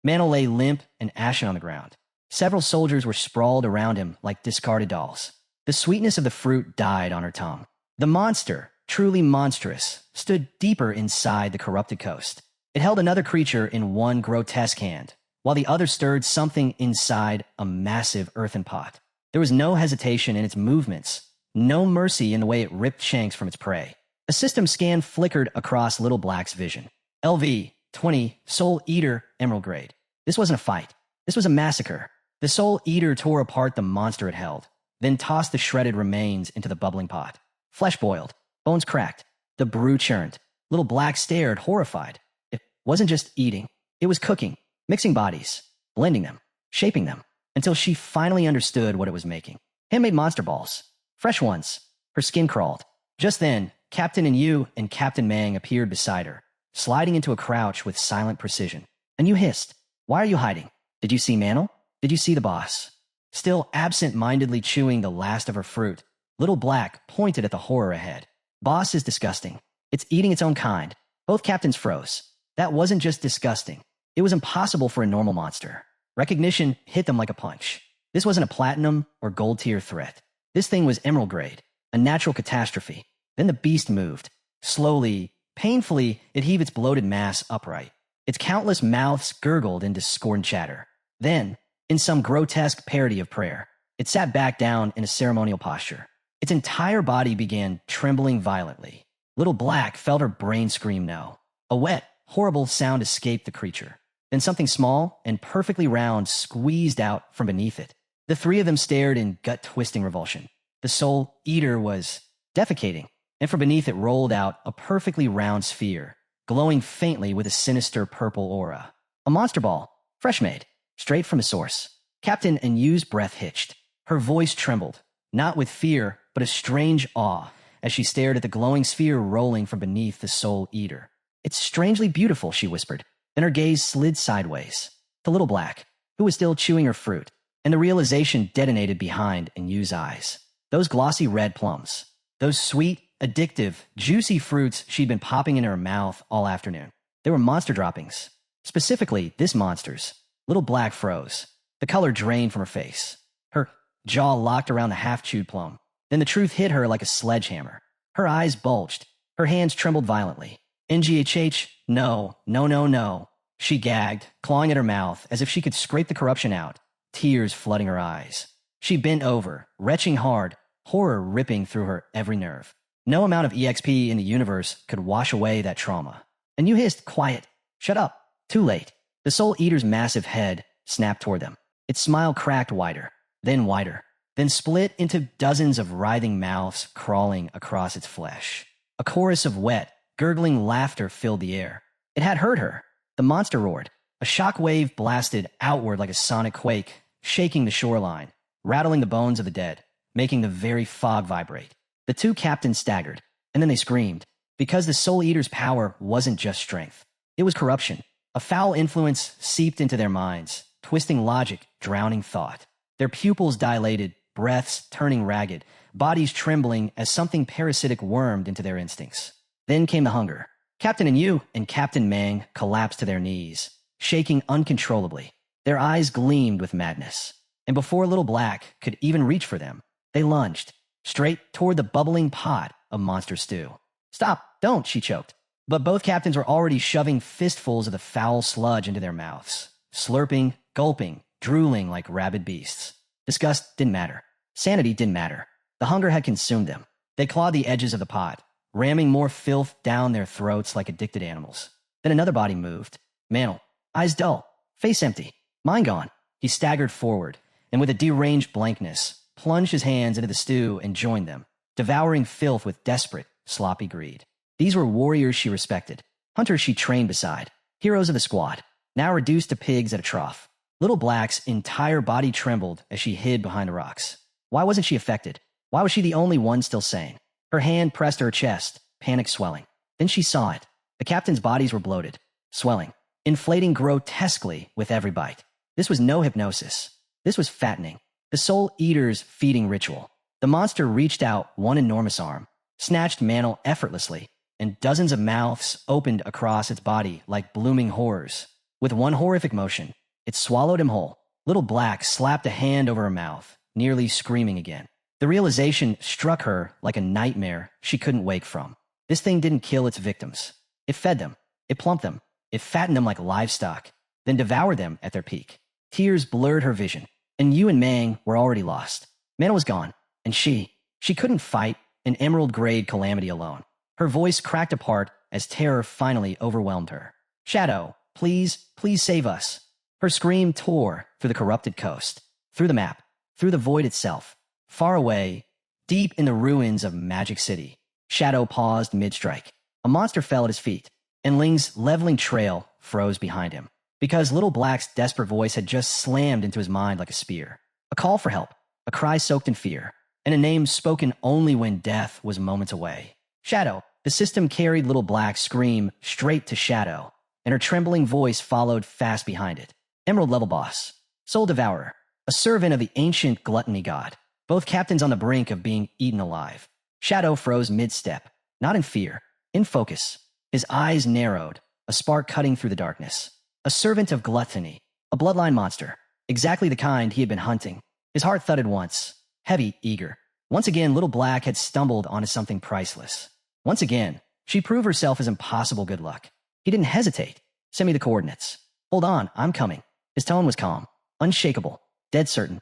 Manel lay limp and ashen on the ground. Several soldiers were sprawled around him like discarded dolls. The sweetness of the fruit died on her tongue. The monster, truly monstrous, stood deeper inside the corrupted coast. It held another creature in one grotesque hand, while the other stirred something inside a massive earthen pot. There was no hesitation in its movements, no mercy in the way it ripped shanks from its prey. A system scan flickered across Little Black's vision. LV 20 Soul Eater Emerald Grade. This wasn't a fight. This was a massacre. The Soul Eater tore apart the monster it held, then tossed the shredded remains into the bubbling pot. Flesh boiled, bones cracked, the brew churned. Little Black stared, horrified. It wasn't just eating. It was cooking, mixing bodies, blending them, shaping them, until she finally understood what it was making. Handmade monster balls. Fresh ones. Her skin crawled. Just then, Captain and Yu and Captain Mang appeared beside her, sliding into a crouch with silent precision. And Yu hissed, "Why are you hiding? Did you see Manel? Did you see the boss?" Still absent-mindedly chewing the last of her fruit, Little Black pointed at the horror ahead. "Boss is disgusting. It's eating its own kind." Both captains froze. That wasn't just disgusting. It was impossible for a normal monster. Recognition hit them like a punch. This wasn't a platinum or gold tier threat. This thing was emerald grade, a natural catastrophe. Then the beast moved. Slowly, painfully, it heaved its bloated mass upright. Its countless mouths gurgled into scorned chatter. Then, in some grotesque parody of prayer, it sat back down in a ceremonial posture. Its entire body began trembling violently. Little Black felt her brain scream no. A wet, horrible sound escaped the creature. Then something small and perfectly round squeezed out from beneath it. The three of them stared in gut-twisting revulsion. The Soul Eater was defecating, and from beneath it rolled out a perfectly round sphere, glowing faintly with a sinister purple aura. A monster ball, fresh made, straight from a source. Captain Yu's breath hitched. Her voice trembled, not with fear, but a strange awe, as she stared at the glowing sphere rolling from beneath the Soul Eater. "It's strangely beautiful," she whispered. Then her gaze slid sideways to Little Black, who was still chewing her fruit, and the realization detonated behind Yu's eyes. Those glossy red plums, those sweet, addictive, juicy fruits she'd been popping in her mouth all afternoon. They were monster droppings. Specifically, this monster's. Little Black froze. The color drained from her face. Her jaw locked around the half-chewed plum. Then the truth hit her like a sledgehammer. Her eyes bulged. Her hands trembled violently. "NGHH, no, no, no, no." She gagged, clawing at her mouth as if she could scrape the corruption out, tears flooding her eyes. She bent over, retching hard, horror ripping through her every nerve. No amount of EXP in the universe could wash away that trauma. And you hissed, "Quiet. Shut up." Too late. The Soul Eater's massive head snapped toward them. Its smile cracked wider, then split into dozens of writhing mouths crawling across its flesh. A chorus of wet, gurgling laughter filled the air. It had heard her. The monster roared. A shock wave blasted outward like a sonic quake, shaking the shoreline, rattling the bones of the dead, making the very fog vibrate. The two captains staggered, and then they screamed, because the Soul Eater's power wasn't just strength. It was corruption. A foul influence seeped into their minds, twisting logic, drowning thought. Their pupils dilated, breaths turning ragged, bodies trembling as something parasitic wormed into their instincts. Then came the hunger. Captain Yu and Captain Mang collapsed to their knees, shaking uncontrollably. Their eyes gleamed with madness. And before Little Black could even reach for them, they lunged, straight toward the bubbling pot of monster stew. "Stop, don't," she choked. But both captains were already shoving fistfuls of the foul sludge into their mouths, slurping, gulping, drooling like rabid beasts. Disgust didn't matter. Sanity didn't matter. The hunger had consumed them. They clawed the edges of the pot, ramming more filth down their throats like addicted animals. Then another body moved. Mantle, eyes dull, face empty, mind gone. He staggered forward, and with a deranged blankness, plunged his hands into the stew and joined them, devouring filth with desperate, sloppy greed. These were warriors she respected, hunters she trained beside, heroes of the squad, now reduced to pigs at a trough. Little Black's entire body trembled as she hid behind the rocks. Why wasn't she affected? Why was she the only one still sane? Her hand pressed to her chest, panic swelling. Then she saw it. The captains' bodies were bloated, swelling, inflating grotesquely with every bite. This was no hypnosis. This was fattening. The Soul Eater's feeding ritual. The monster reached out one enormous arm, snatched Mantle effortlessly, and dozens of mouths opened across its body like blooming horrors. With one horrific motion, it swallowed him whole. Little Black slapped a hand over her mouth, nearly screaming again. The realization struck her like a nightmare she couldn't wake from. This thing didn't kill its victims. It fed them. It plumped them. It fattened them like livestock, then devoured them at their peak. Tears blurred her vision, and Yu and Mang were already lost. Mantle was gone, and she couldn't fight an emerald-grade calamity alone. Her voice cracked apart as terror finally overwhelmed her. "Shadow, please, please save us." Her scream tore through the corrupted coast, through the map, through the void itself. Far away, deep in the ruins of Magic City, Shadow paused mid-strike. A monster fell at his feet, and Ling's leveling trail froze behind him, because Little Black's desperate voice had just slammed into his mind like a spear. A call for help, a cry soaked in fear, and a name spoken only when death was moments away. "Shadow." The system carried Little Black's scream straight to Shadow, and her trembling voice followed fast behind it. Emerald level boss, Soul Devourer, a servant of the ancient gluttony god, both captains on the brink of being eaten alive. Shadow froze mid-step, not in fear, in focus. His eyes narrowed, a spark cutting through the darkness. A servant of gluttony, a bloodline monster, exactly the kind he had been hunting. His heart thudded once, heavy, eager. Once again, Little Black had stumbled onto something priceless. Once again, she proved herself as impossible good luck. He didn't hesitate. "Send me the coordinates." "Hold on, I'm coming." His tone was calm, unshakable, dead certain.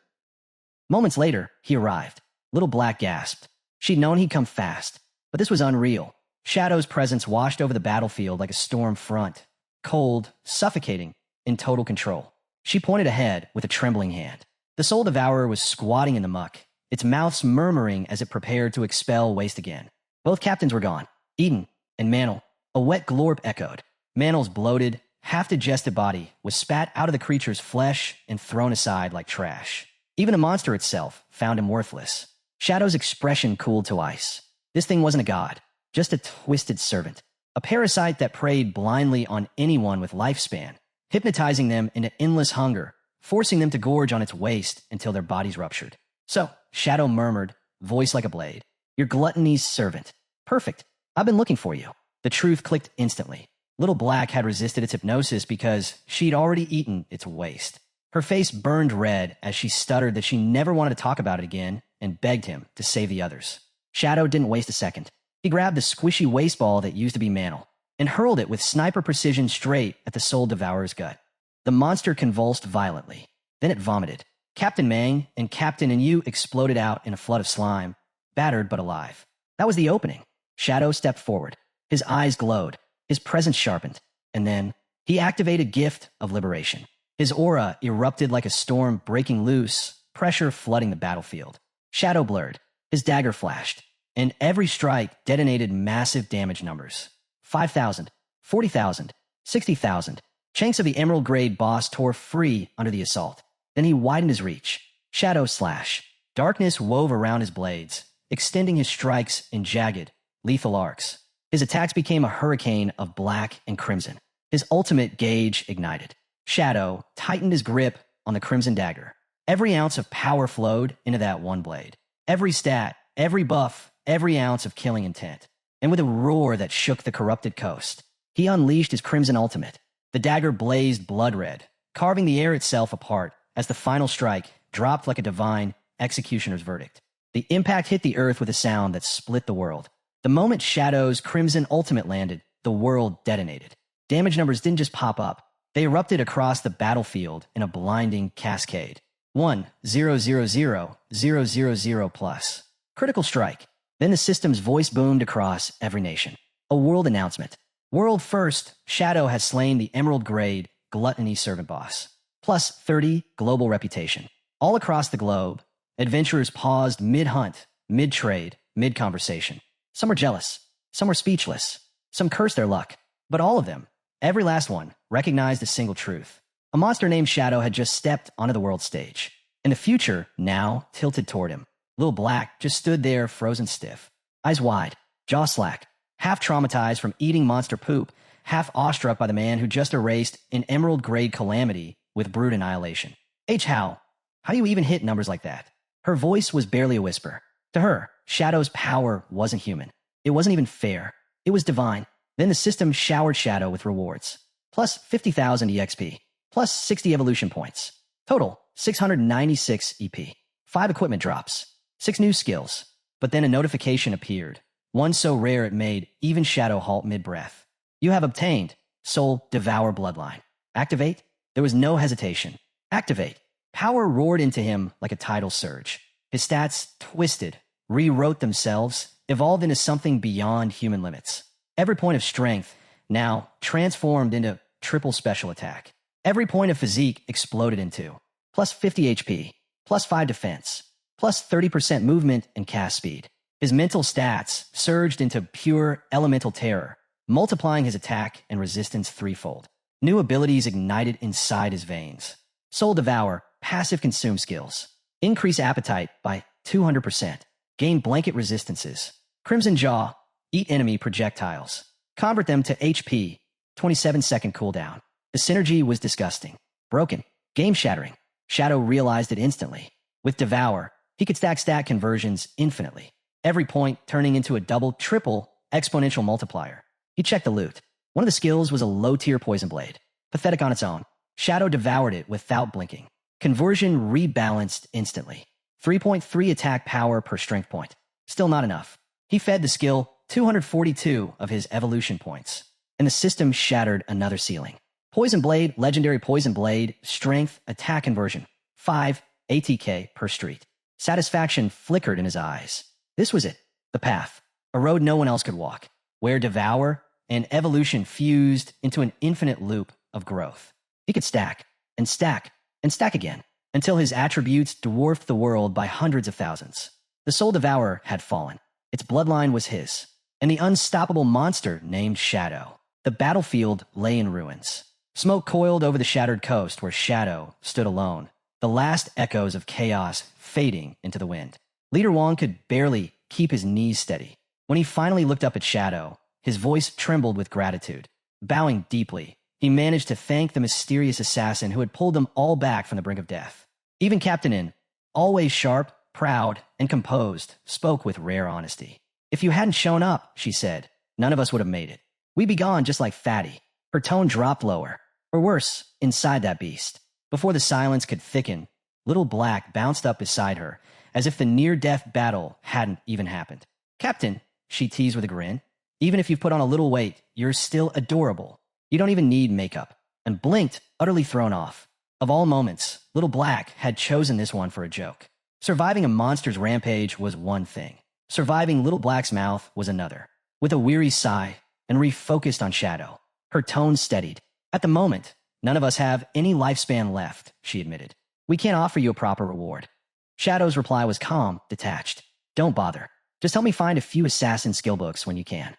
Moments later, he arrived. Little Black gasped. She'd known he'd come fast, but this was unreal. Shadow's presence washed over the battlefield like a storm front, cold, suffocating, in total control. She pointed ahead with a trembling hand. The Soul Devourer was squatting in the muck, its mouths murmuring as it prepared to expel waste again. Both captains were gone. Eden and Mantle. A wet glorp echoed. Mantle's bloated, half-digested body was spat out of the creature's flesh and thrown aside like trash. Even the monster itself found him worthless. Shadow's expression cooled to ice. This thing wasn't a god, just a twisted servant. A parasite that preyed blindly on anyone with lifespan, hypnotizing them into endless hunger, forcing them to gorge on its waste until their bodies ruptured. So, Shadow murmured, voice like a blade, "Your gluttony's servant. Perfect. I've been looking for you." The truth clicked instantly. Little Black had resisted its hypnosis because she'd already eaten its waste. Her face burned red as she stuttered that she never wanted to talk about it again and begged him to save the others. Shadow didn't waste a second. He grabbed the squishy waste ball that used to be Mantle and hurled it with sniper precision straight at the Soul Devourer's gut. The monster convulsed violently. Then it vomited. Captain Mang and Captain and you exploded out in a flood of slime, battered but alive. That was the opening. Shadow stepped forward. His eyes glowed. His presence sharpened. And then he activated Gift of Liberation. His aura erupted like a storm breaking loose, pressure flooding the battlefield. Shadow blurred. His dagger flashed. And every strike detonated massive damage numbers. 5,000, 40,000, 60,000. Chunks of the Emerald Grade boss tore free under the assault. Then he widened his reach. Shadow slash. Darkness wove around his blades, extending his strikes in jagged, lethal arcs. His attacks became a hurricane of black and crimson. His ultimate gauge ignited. Shadow tightened his grip on the crimson dagger. Every ounce of power flowed into that one blade. Every stat, every buff, every ounce of killing intent. And with a roar that shook the corrupted coast, he unleashed his crimson ultimate. The dagger blazed blood red, carving the air itself apart as the final strike dropped like a divine executioner's verdict. The impact hit the earth with a sound that split the world. The moment Shadow's crimson ultimate landed, the world detonated. Damage numbers didn't just pop up. They erupted across the battlefield in a blinding cascade. 1,000,000 plus. Critical strike. Then the system's voice boomed across every nation. A world announcement. World first, Shadow has slain the Emerald Grade Gluttony Servant Boss. Plus 30 global reputation. All across the globe, adventurers paused mid-hunt, mid-trade, mid-conversation. Some were jealous. Some were speechless. Some cursed their luck. But all of them, every last one, recognized a single truth. A monster named Shadow had just stepped onto the world stage. And the future, now, tilted toward him. Little Black just stood there frozen stiff. Eyes wide, jaw slack, half traumatized from eating monster poop, half awestruck by the man who just erased an Emerald Grade calamity with brute annihilation. How do you even hit numbers like that? Her voice was barely a whisper. To her, Shadow's power wasn't human. It wasn't even fair. It was divine. Then the system showered Shadow with rewards. Plus 50,000 EXP. Plus 60 evolution points. Total, 696 EP. 5 equipment drops. 6 new skills. But then a notification appeared. One so rare it made even Shadow halt mid-breath. You have obtained Soul Devour Bloodline. Activate? There was no hesitation. Activate. Power roared into him like a tidal surge. His stats twisted, rewrote themselves, evolved into something beyond human limits. Every point of strength now transformed into triple special attack. Every point of physique exploded into plus 50 HP, plus 5 defense, plus 30% movement and cast speed. His mental stats surged into pure elemental terror, multiplying his attack and resistance threefold. New abilities ignited inside his veins. Soul Devour, passive consume skills. Increase appetite by 200%. Gain blanket resistances. Crimson Jaw, eat enemy projectiles. Convert them to HP, 27-second cooldown. The synergy was disgusting. Broken. Game-shattering. Shadow realized it instantly. With Devour, he could stack stat conversions infinitely. Every point turning into a double, triple, exponential multiplier. He checked the loot. One of the skills was a low-tier poison blade. Pathetic on its own. Shadow devoured it without blinking. Conversion rebalanced instantly. 3.3 attack power per strength point. Still not enough. He fed the skill 242 of his evolution points. And the system shattered another ceiling. Poison Blade, Legendary Poison Blade, Strength, Attack Conversion. 5 ATK per street. Satisfaction flickered in his eyes. This was it. The path. A road no one else could walk. Where Devour and Evolution fused into an infinite loop of growth. He could stack, and stack, and stack again. until his attributes dwarfed the world by hundreds of thousands. The Soul Devourer had fallen. Its bloodline was his, and the unstoppable monster named Shadow. The battlefield lay in ruins. Smoke coiled over the shattered coast where Shadow stood alone, the last echoes of chaos fading into the wind. Leader Wong could barely keep his knees steady. When he finally looked up at Shadow, his voice trembled with gratitude. Bowing deeply, he managed to thank the mysterious assassin who had pulled them all back from the brink of death. Even Captain In, always sharp, proud, and composed, spoke with rare honesty. "If you hadn't shown up," she said, "none of us would have made it. We'd be gone just like Fatty." Her tone dropped lower, or worse, inside that beast. Before the silence could thicken, Little Black bounced up beside her, as if the near-death battle hadn't even happened. "Captain," she teased with a grin, "even if you've put on a little weight, you're still adorable. You don't even need makeup." And blinked, utterly thrown off. Of all moments, Little Black had chosen this one for a joke. Surviving a monster's rampage was one thing. Surviving Little Black's mouth was another. With a weary sigh, and refocused on Shadow, her tone steadied. "At the moment, none of us have any lifespan left," she admitted. "We can't offer you a proper reward." Shadow's reply was calm, detached. "Don't bother. Just help me find a few assassin skill books when you can."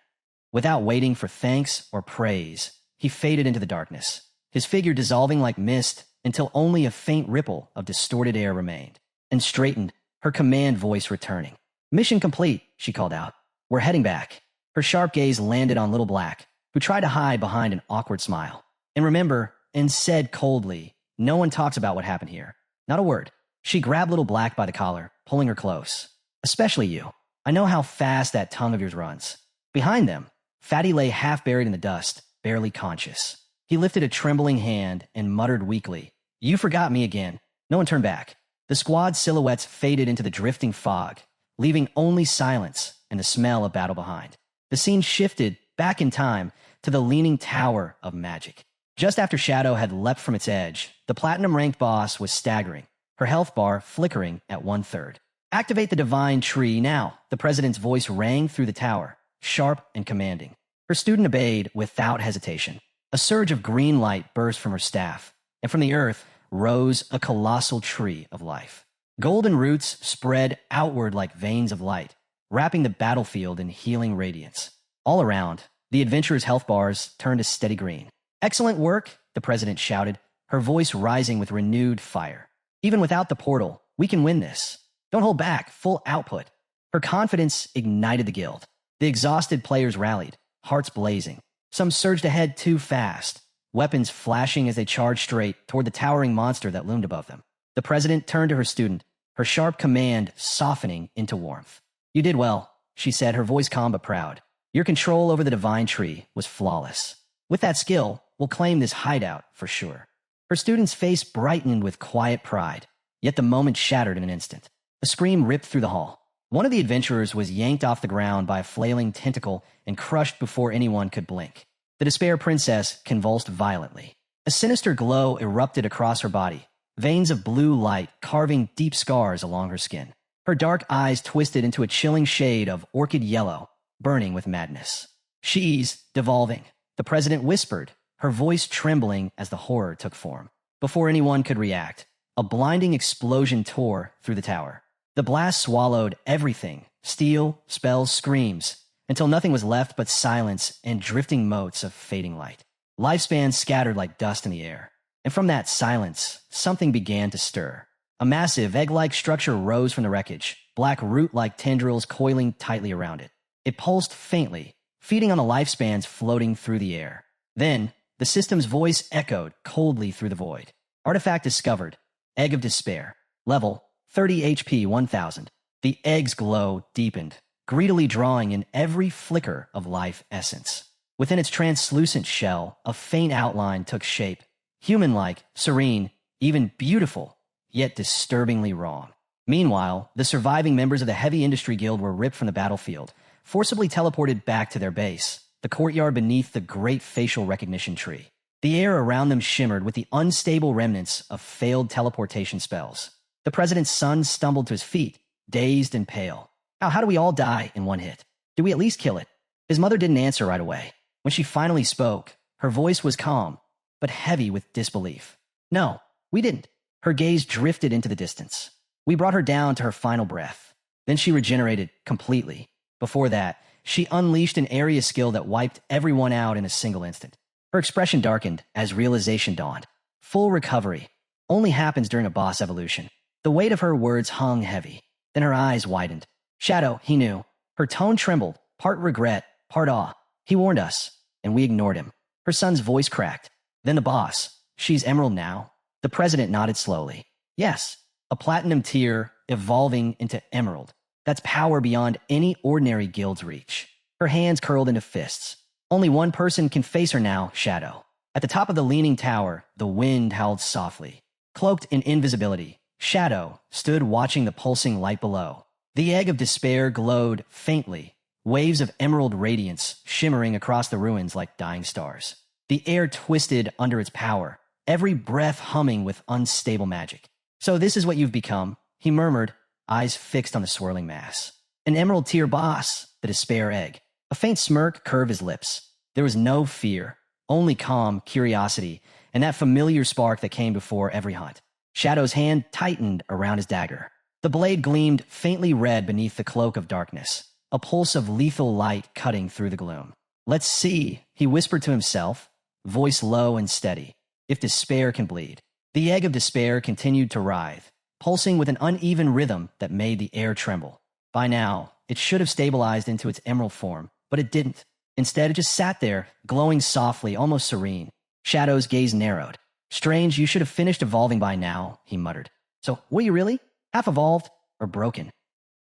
Without waiting for thanks or praise, he faded into the darkness, his figure dissolving like mist until only a faint ripple of distorted air remained. And straightened, her command voice returning. "Mission complete," she called out. "We're heading back." Her sharp gaze landed on Little Black, who tried to hide behind an awkward smile. "And remember," and said coldly, "no one talks about what happened here. Not a word." She grabbed Little Black by the collar, pulling her close. "Especially you. I know how fast that tongue of yours runs." Behind them, Fatty lay half buried in the dust, barely conscious. He lifted a trembling hand and muttered weakly, "You forgot me again." No one turned back. The squad's silhouettes faded into the drifting fog, leaving only silence and the smell of battle behind. The scene shifted back in time to the leaning tower of magic. Just after Shadow had leapt from its edge, the platinum-ranked boss was staggering, her health bar flickering at 1/3. "Activate the divine tree now," the president's voice rang through the tower, sharp and commanding. Her student obeyed without hesitation. A surge of green light burst from her staff, and from the earth rose a colossal tree of life. Golden roots spread outward like veins of light, wrapping the battlefield in healing radiance. All around, the adventurers' health bars turned a steady green. "Excellent work," the president shouted, her voice rising with renewed fire. "Even without the portal, we can win this. Don't hold back, full output." Her confidence ignited the guild. The exhausted players rallied, hearts blazing. Some surged ahead too fast, weapons flashing as they charged straight toward the towering monster that loomed above them. The president turned to her student, her sharp command softening into warmth. "You did well," she said, her voice calm but proud. "Your control over the divine tree was flawless. With that skill, we'll claim this hideout for sure." Her student's face brightened with quiet pride, yet the moment shattered in an instant. A scream ripped through the hall. One of the adventurers was yanked off the ground by a flailing tentacle and crushed before anyone could blink. The Despair Princess convulsed violently. A sinister glow erupted across her body, veins of blue light carving deep scars along her skin. Her dark eyes twisted into a chilling shade of orchid yellow, burning with madness. "She's devolving," the president whispered, her voice trembling as the horror took form. Before anyone could react, a blinding explosion tore through the tower. The blast swallowed everything, steel, spells, screams, until nothing was left but silence and drifting motes of fading light. Lifespans scattered like dust in the air. And from that silence, something began to stir. A massive egg-like structure rose from the wreckage, black root-like tendrils coiling tightly around it. It pulsed faintly, feeding on the lifespans floating through the air. Then, the system's voice echoed coldly through the void. "Artifact discovered. Egg of Despair. Level 30 HP 1000. The egg's glow deepened, greedily drawing in every flicker of life essence. Within its translucent shell, a faint outline took shape, human-like, serene, even beautiful, yet disturbingly wrong. Meanwhile, the surviving members of the Heavy Industry Guild were ripped from the battlefield, forcibly teleported back to their base, the courtyard beneath the great facial recognition tree. The air around them shimmered with the unstable remnants of failed teleportation spells. The president's son stumbled to his feet, dazed and pale. How do we all die in one hit? Do we at least kill it?" His mother didn't answer right away. When she finally spoke, her voice was calm, but heavy with disbelief. "No, we didn't. Her gaze drifted into the distance. We brought her down to her final breath. Then she regenerated completely. Before that, she unleashed an area skill that wiped everyone out in a single instant. Her expression darkened as realization dawned. Full recovery only happens during a boss evolution. The weight of her words hung heavy. Then her eyes widened. Shadow, he knew. Her tone trembled, part regret, part awe. He warned us, and we ignored him. Her son's voice cracked. Then the boss. She's Emerald now. The president nodded slowly. Yes, a platinum tier evolving into Emerald. That's power beyond any ordinary guild's reach. Her hands curled into fists. Only one person can face her now, Shadow. At the top of the leaning tower, the wind howled softly. Cloaked in invisibility, Shadow stood watching the pulsing light below. The egg of despair glowed faintly, waves of emerald radiance shimmering across the ruins like dying stars. The air twisted under its power, every breath humming with unstable magic. So this is what you've become, he murmured, eyes fixed on the swirling mass. An emerald tier boss, the despair egg. A faint smirk curved his lips. There was no fear, only calm curiosity, and that familiar spark that came before every hunt. Shadow's hand tightened around his dagger. The blade gleamed faintly red beneath the cloak of darkness, a pulse of lethal light cutting through the gloom. Let's see, he whispered to himself, voice low and steady, if despair can bleed. The egg of despair continued to writhe, pulsing with an uneven rhythm that made the air tremble. By now, it should have stabilized into its emerald form, but it didn't. Instead, it just sat there, glowing softly, almost serene. Shadow's gaze narrowed. Strange, you should have finished evolving by now, he muttered. So, were you really? Half evolved or broken?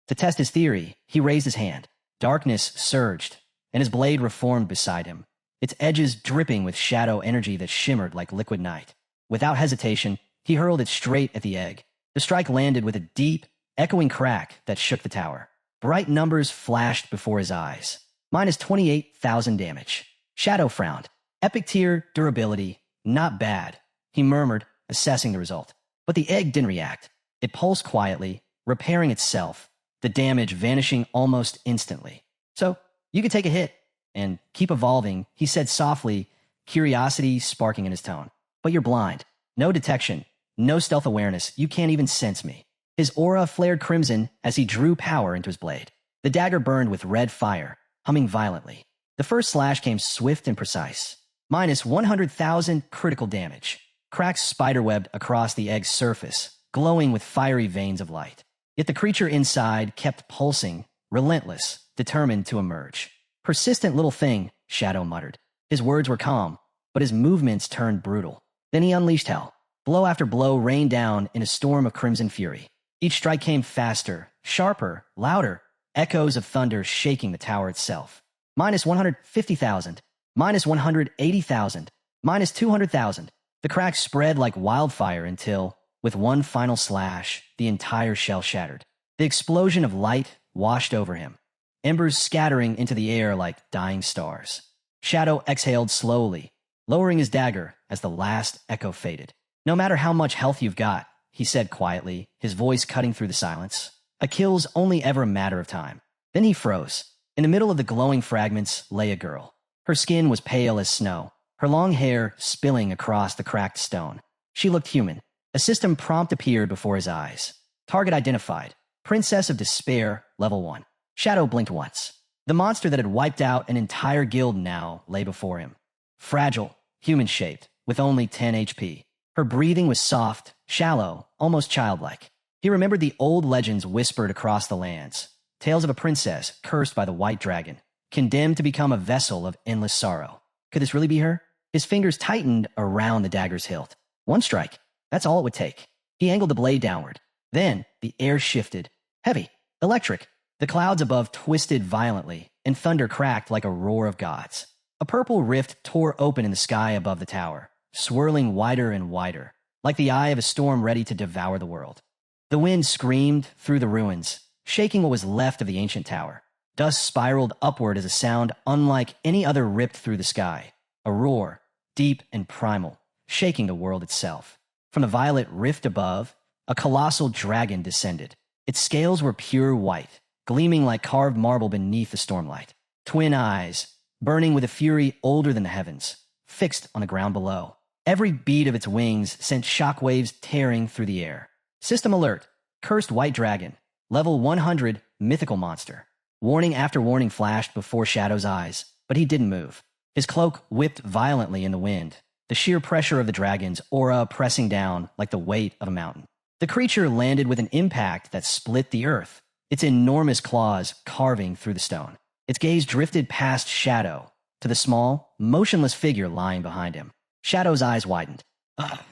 To test his theory, he raised his hand. Darkness surged, and his blade reformed beside him, its edges dripping with shadow energy that shimmered like liquid night. Without hesitation, he hurled it straight at the egg. The strike landed with a deep, echoing crack that shook the tower. Bright numbers flashed before his eyes. Minus 28,000 damage. Shadow frowned. Epic tier durability. Not bad, he murmured, assessing the result. But the egg didn't react. It pulsed quietly, repairing itself, the damage vanishing almost instantly. So, you could take a hit and keep evolving, he said softly, curiosity sparking in his tone. But you're blind. No detection. No stealth awareness. You can't even sense me. His aura flared crimson as he drew power into his blade. The dagger burned with red fire, humming violently. The first slash came swift and precise. Minus 100,000 critical damage. Cracks spiderwebbed across the egg's surface, glowing with fiery veins of light. Yet the creature inside kept pulsing, relentless, determined to emerge. Persistent little thing, Shadow muttered. His words were calm, but his movements turned brutal. Then he unleashed hell. Blow after blow rained down in a storm of crimson fury. Each strike came faster, sharper, louder, echoes of thunder shaking the tower itself. Minus 150,000. Minus 180,000. Minus 200,000. The cracks spread like wildfire until, with one final slash, the entire shell shattered. The explosion of light washed over him, embers scattering into the air like dying stars. Shadow exhaled slowly, lowering his dagger as the last echo faded. No matter how much health you've got, he said quietly, his voice cutting through the silence, a kill's only ever a matter of time. Then he froze. In the middle of the glowing fragments lay a girl. Her skin was pale as snow, her long hair spilling across the cracked stone. She looked human. A system prompt appeared before his eyes. Target identified. Princess of Despair, level 1. Shadow blinked once. The monster that had wiped out an entire guild now lay before him. Fragile, human-shaped, with only 10 HP. Her breathing was soft, shallow, almost childlike. He remembered the old legends whispered across the lands. Tales of a princess cursed by the white dragon, condemned to become a vessel of endless sorrow. Could this really be her? His fingers tightened around the dagger's hilt. One strike. That's all it would take. He angled the blade downward. Then, the air shifted. Heavy. Electric. The clouds above twisted violently, and thunder cracked like a roar of gods. A purple rift tore open in the sky above the tower, swirling wider and wider, like the eye of a storm ready to devour the world. The wind screamed through the ruins, shaking what was left of the ancient tower. Dust spiraled upward as a sound unlike any other ripped through the sky. A roar, deep and primal, shaking the world itself. From the violet rift above, a colossal dragon descended. Its scales were pure white, gleaming like carved marble beneath the stormlight. Twin eyes, burning with a fury older than the heavens, fixed on the ground below. Every beat of its wings sent shockwaves tearing through the air. System alert. Cursed white dragon. Level 100 mythical monster. Warning after warning flashed before Shadow's eyes, but he didn't move. His cloak whipped violently in the wind, the sheer pressure of the dragon's aura pressing down like the weight of a mountain. The creature landed with an impact that split the earth, its enormous claws carving through the stone. Its gaze drifted past Shadow to the small, motionless figure lying behind him. Shadow's eyes widened.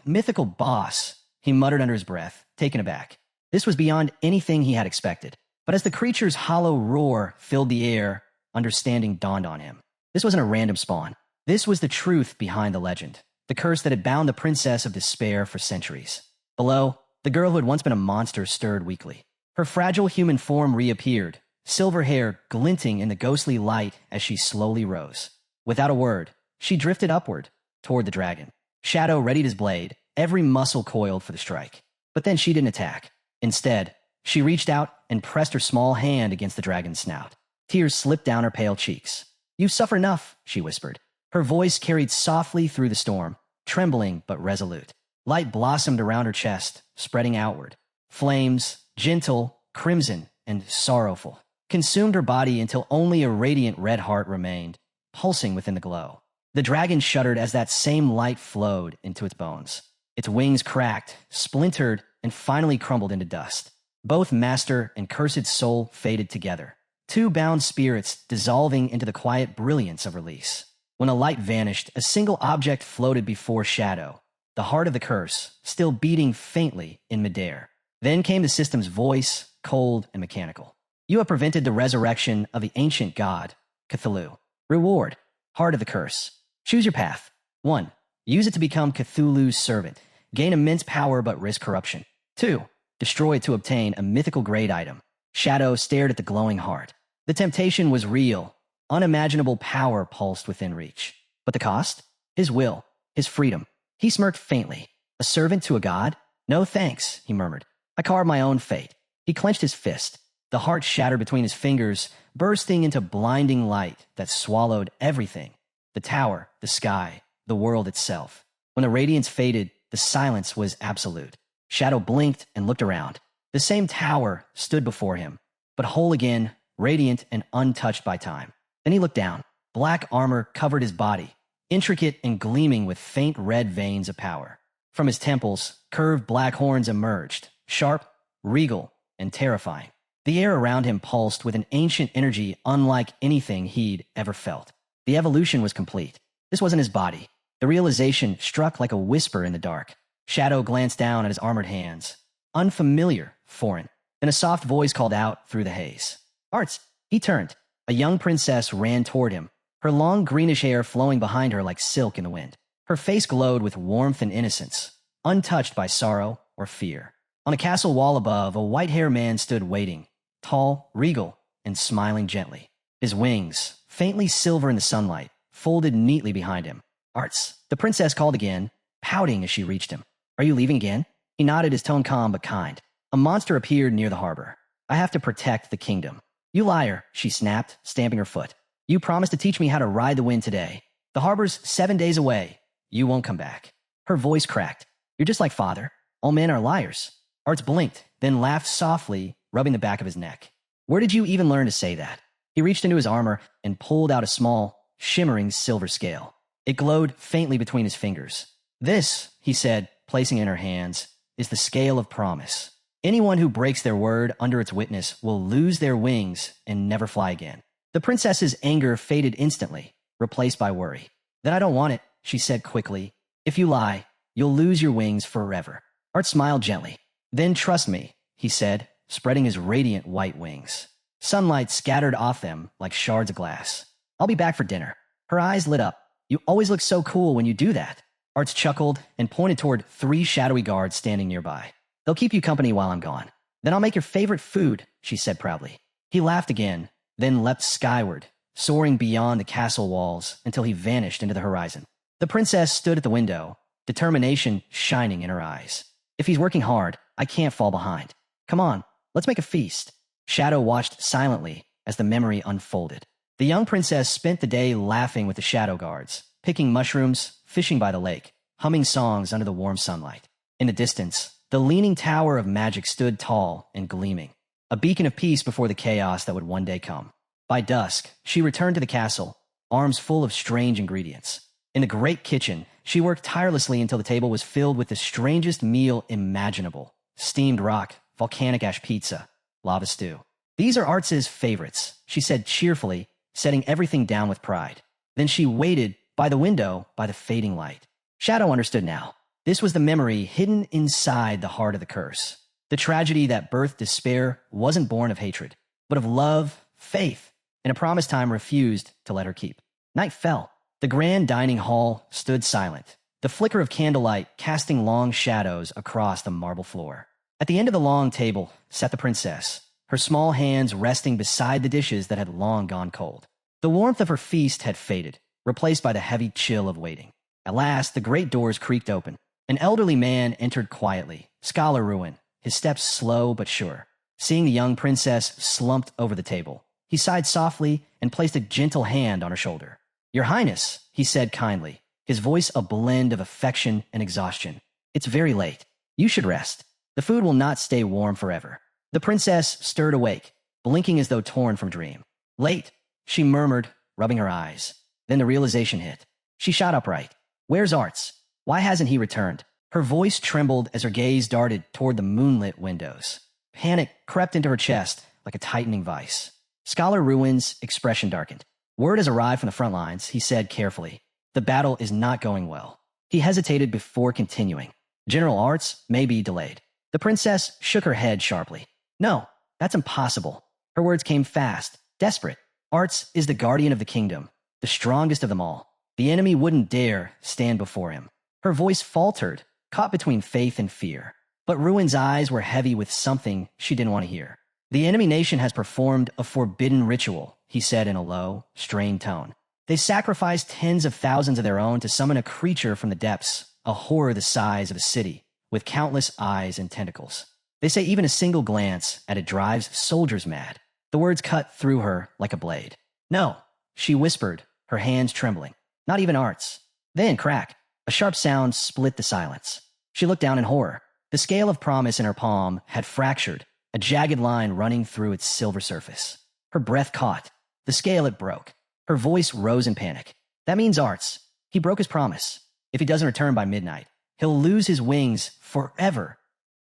Mythical boss, he muttered under his breath, taken aback. This was beyond anything he had expected. But as the creature's hollow roar filled the air, understanding dawned on him. This wasn't a random spawn. This was the truth behind the legend, the curse that had bound the Princess of Despair for centuries. Below, the girl who had once been a monster stirred weakly. Her fragile human form reappeared, silver hair glinting in the ghostly light as she slowly rose. Without a word, she drifted upward, toward the dragon. Shadow readied his blade, every muscle coiled for the strike. But then she didn't attack. Instead, she reached out and pressed her small hand against the dragon's snout. Tears slipped down her pale cheeks. "You suffer enough," she whispered. Her voice carried softly through the storm, trembling but resolute. Light blossomed around her chest, spreading outward. Flames, gentle, crimson, and sorrowful, consumed her body until only a radiant red heart remained, pulsing within the glow. The dragon shuddered as that same light flowed into its bones. Its wings cracked, splintered, and finally crumbled into dust. Both master and cursed soul faded together, two bound spirits dissolving into the quiet brilliance of release. When the light vanished, a single object floated before Shadow, the heart of the curse, still beating faintly in midair. Then came the system's voice, cold and mechanical. "You have prevented the resurrection of the ancient god, Cthulhu. Reward, heart of the curse. Choose your path. 1. Use it to become Cthulhu's servant. Gain immense power but risk corruption. 2. Destroy it to obtain a mythical grade item." Shadow stared at the glowing heart. The temptation was real. Unimaginable power pulsed within reach. But the cost? His will, his freedom. He smirked faintly. "A servant to a god? No thanks," he murmured. "I carve my own fate." He clenched his fist. The heart shattered between his fingers, bursting into blinding light that swallowed everything. The tower, the sky, the world itself. When the radiance faded, the silence was absolute. Shadow blinked and looked around. The same tower stood before him, but whole again, radiant and untouched by time. Then he looked down. Black armor covered his body, intricate and gleaming with faint red veins of power. From his temples, curved black horns emerged, sharp, regal, and terrifying. The air around him pulsed with an ancient energy unlike anything he'd ever felt. The evolution was complete. This wasn't his body. The realization struck like a whisper in the dark. Shadow glanced down at his armored hands. Unfamiliar, foreign. Then a soft voice called out through the haze. "Arts!" He turned. A young princess ran toward him, her long greenish hair flowing behind her like silk in the wind. Her face glowed with warmth and innocence, untouched by sorrow or fear. On a castle wall above, a white-haired man stood waiting, tall, regal, and smiling gently. His wings, faintly silver in the sunlight, folded neatly behind him. "Arts!" The princess called again, pouting as she reached him. "Are you leaving again?" He nodded, his tone calm but kind. A monster appeared near the harbor. "I have to protect the kingdom." "You liar," she snapped, stamping her foot. "You promised to teach me how to ride the wind today. The harbor's 7 days away. You won't come back." Her voice cracked. "You're just like father. All men are liars." Arts blinked, then laughed softly, rubbing the back of his neck. "Where did you even learn to say that?" He reached into his armor and pulled out a small, shimmering silver scale. It glowed faintly between his fingers. "This," he said, placing it in her hands, "is the scale of promise. Anyone who breaks their word under its witness will lose their wings and never fly again." The princess's anger faded instantly, replaced by worry. "Then I don't want it," she said quickly. "If you lie, you'll lose your wings forever." Art smiled gently. "Then trust me," he said, spreading his radiant white wings. Sunlight scattered off them like shards of glass. "I'll be back for dinner." Her eyes lit up. "You always look so cool when you do that." Arts chuckled and pointed toward 3 shadowy guards standing nearby. "They'll keep you company while I'm gone. Then I'll make your favorite food," she said proudly. He laughed again, then leapt skyward, soaring beyond the castle walls until he vanished into the horizon. The princess stood at the window, determination shining in her eyes. "If he's working hard, I can't fall behind. Come on, let's make a feast." Shadow watched silently as the memory unfolded. The young princess spent the day laughing with the shadow guards, picking mushrooms, fishing by the lake, humming songs under the warm sunlight. In the distance, the leaning tower of magic stood tall and gleaming, a beacon of peace before the chaos that would one day come. By dusk, she returned to the castle, arms full of strange ingredients. In the great kitchen, she worked tirelessly until the table was filled with the strangest meal imaginable: steamed rock, volcanic ash pizza, lava stew. These are Arts's favorites, she said cheerfully, setting everything down with pride. Then she waited by the window by the fading light. Shadow understood now. This was the memory hidden inside the heart of the curse. The tragedy that birthed despair wasn't born of hatred, but of love, faith, and a promise time refused to let her keep. Night fell. The grand dining hall stood silent, the flicker of candlelight casting long shadows across the marble floor. At the end of the long table sat the princess, her small hands resting beside the dishes that had long gone cold. The warmth of her feast had faded, replaced by the heavy chill of waiting. At last, the great doors creaked open. An elderly man entered quietly, Scholar Ruin, his steps slow but sure. Seeing the young princess slumped over the table, he sighed softly and placed a gentle hand on her shoulder. "Your Highness," he said kindly, his voice a blend of affection and exhaustion. "It's very late. You should rest. The food will not stay warm forever." The princess stirred awake, blinking as though torn from dream. "Late," she murmured, rubbing her eyes. Then the realization hit. She shot upright. "Where's Arts? Why hasn't he returned?" Her voice trembled as her gaze darted toward the moonlit windows. Panic crept into her chest like a tightening vice. Scholar Ruin's expression darkened. "Word has arrived from the front lines," he said carefully. "The battle is not going well." He hesitated before continuing. "General Arts may be delayed." The princess shook her head sharply. "No, that's impossible." Her words came fast, desperate. "Arts is the guardian of the kingdom, the strongest of them all. The enemy wouldn't dare stand before him." Her voice faltered, caught between faith and fear. But Ruin's eyes were heavy with something she didn't want to hear. "The enemy nation has performed a forbidden ritual," he said in a low, strained tone. "They sacrificed tens of thousands of their own to summon a creature from the depths, a horror the size of a city, with countless eyes and tentacles. They say even a single glance at it drives soldiers mad." The words cut through her like a blade. "No," she whispered, her hands trembling. "Not even Arts." Then, crack, a sharp sound split the silence. She looked down in horror. The scale of promise in her palm had fractured, a jagged line running through its silver surface. Her breath caught. The scale, it broke. Her voice rose in panic. "That means Arts. He broke his promise. If he doesn't return by midnight, he'll lose his wings forever."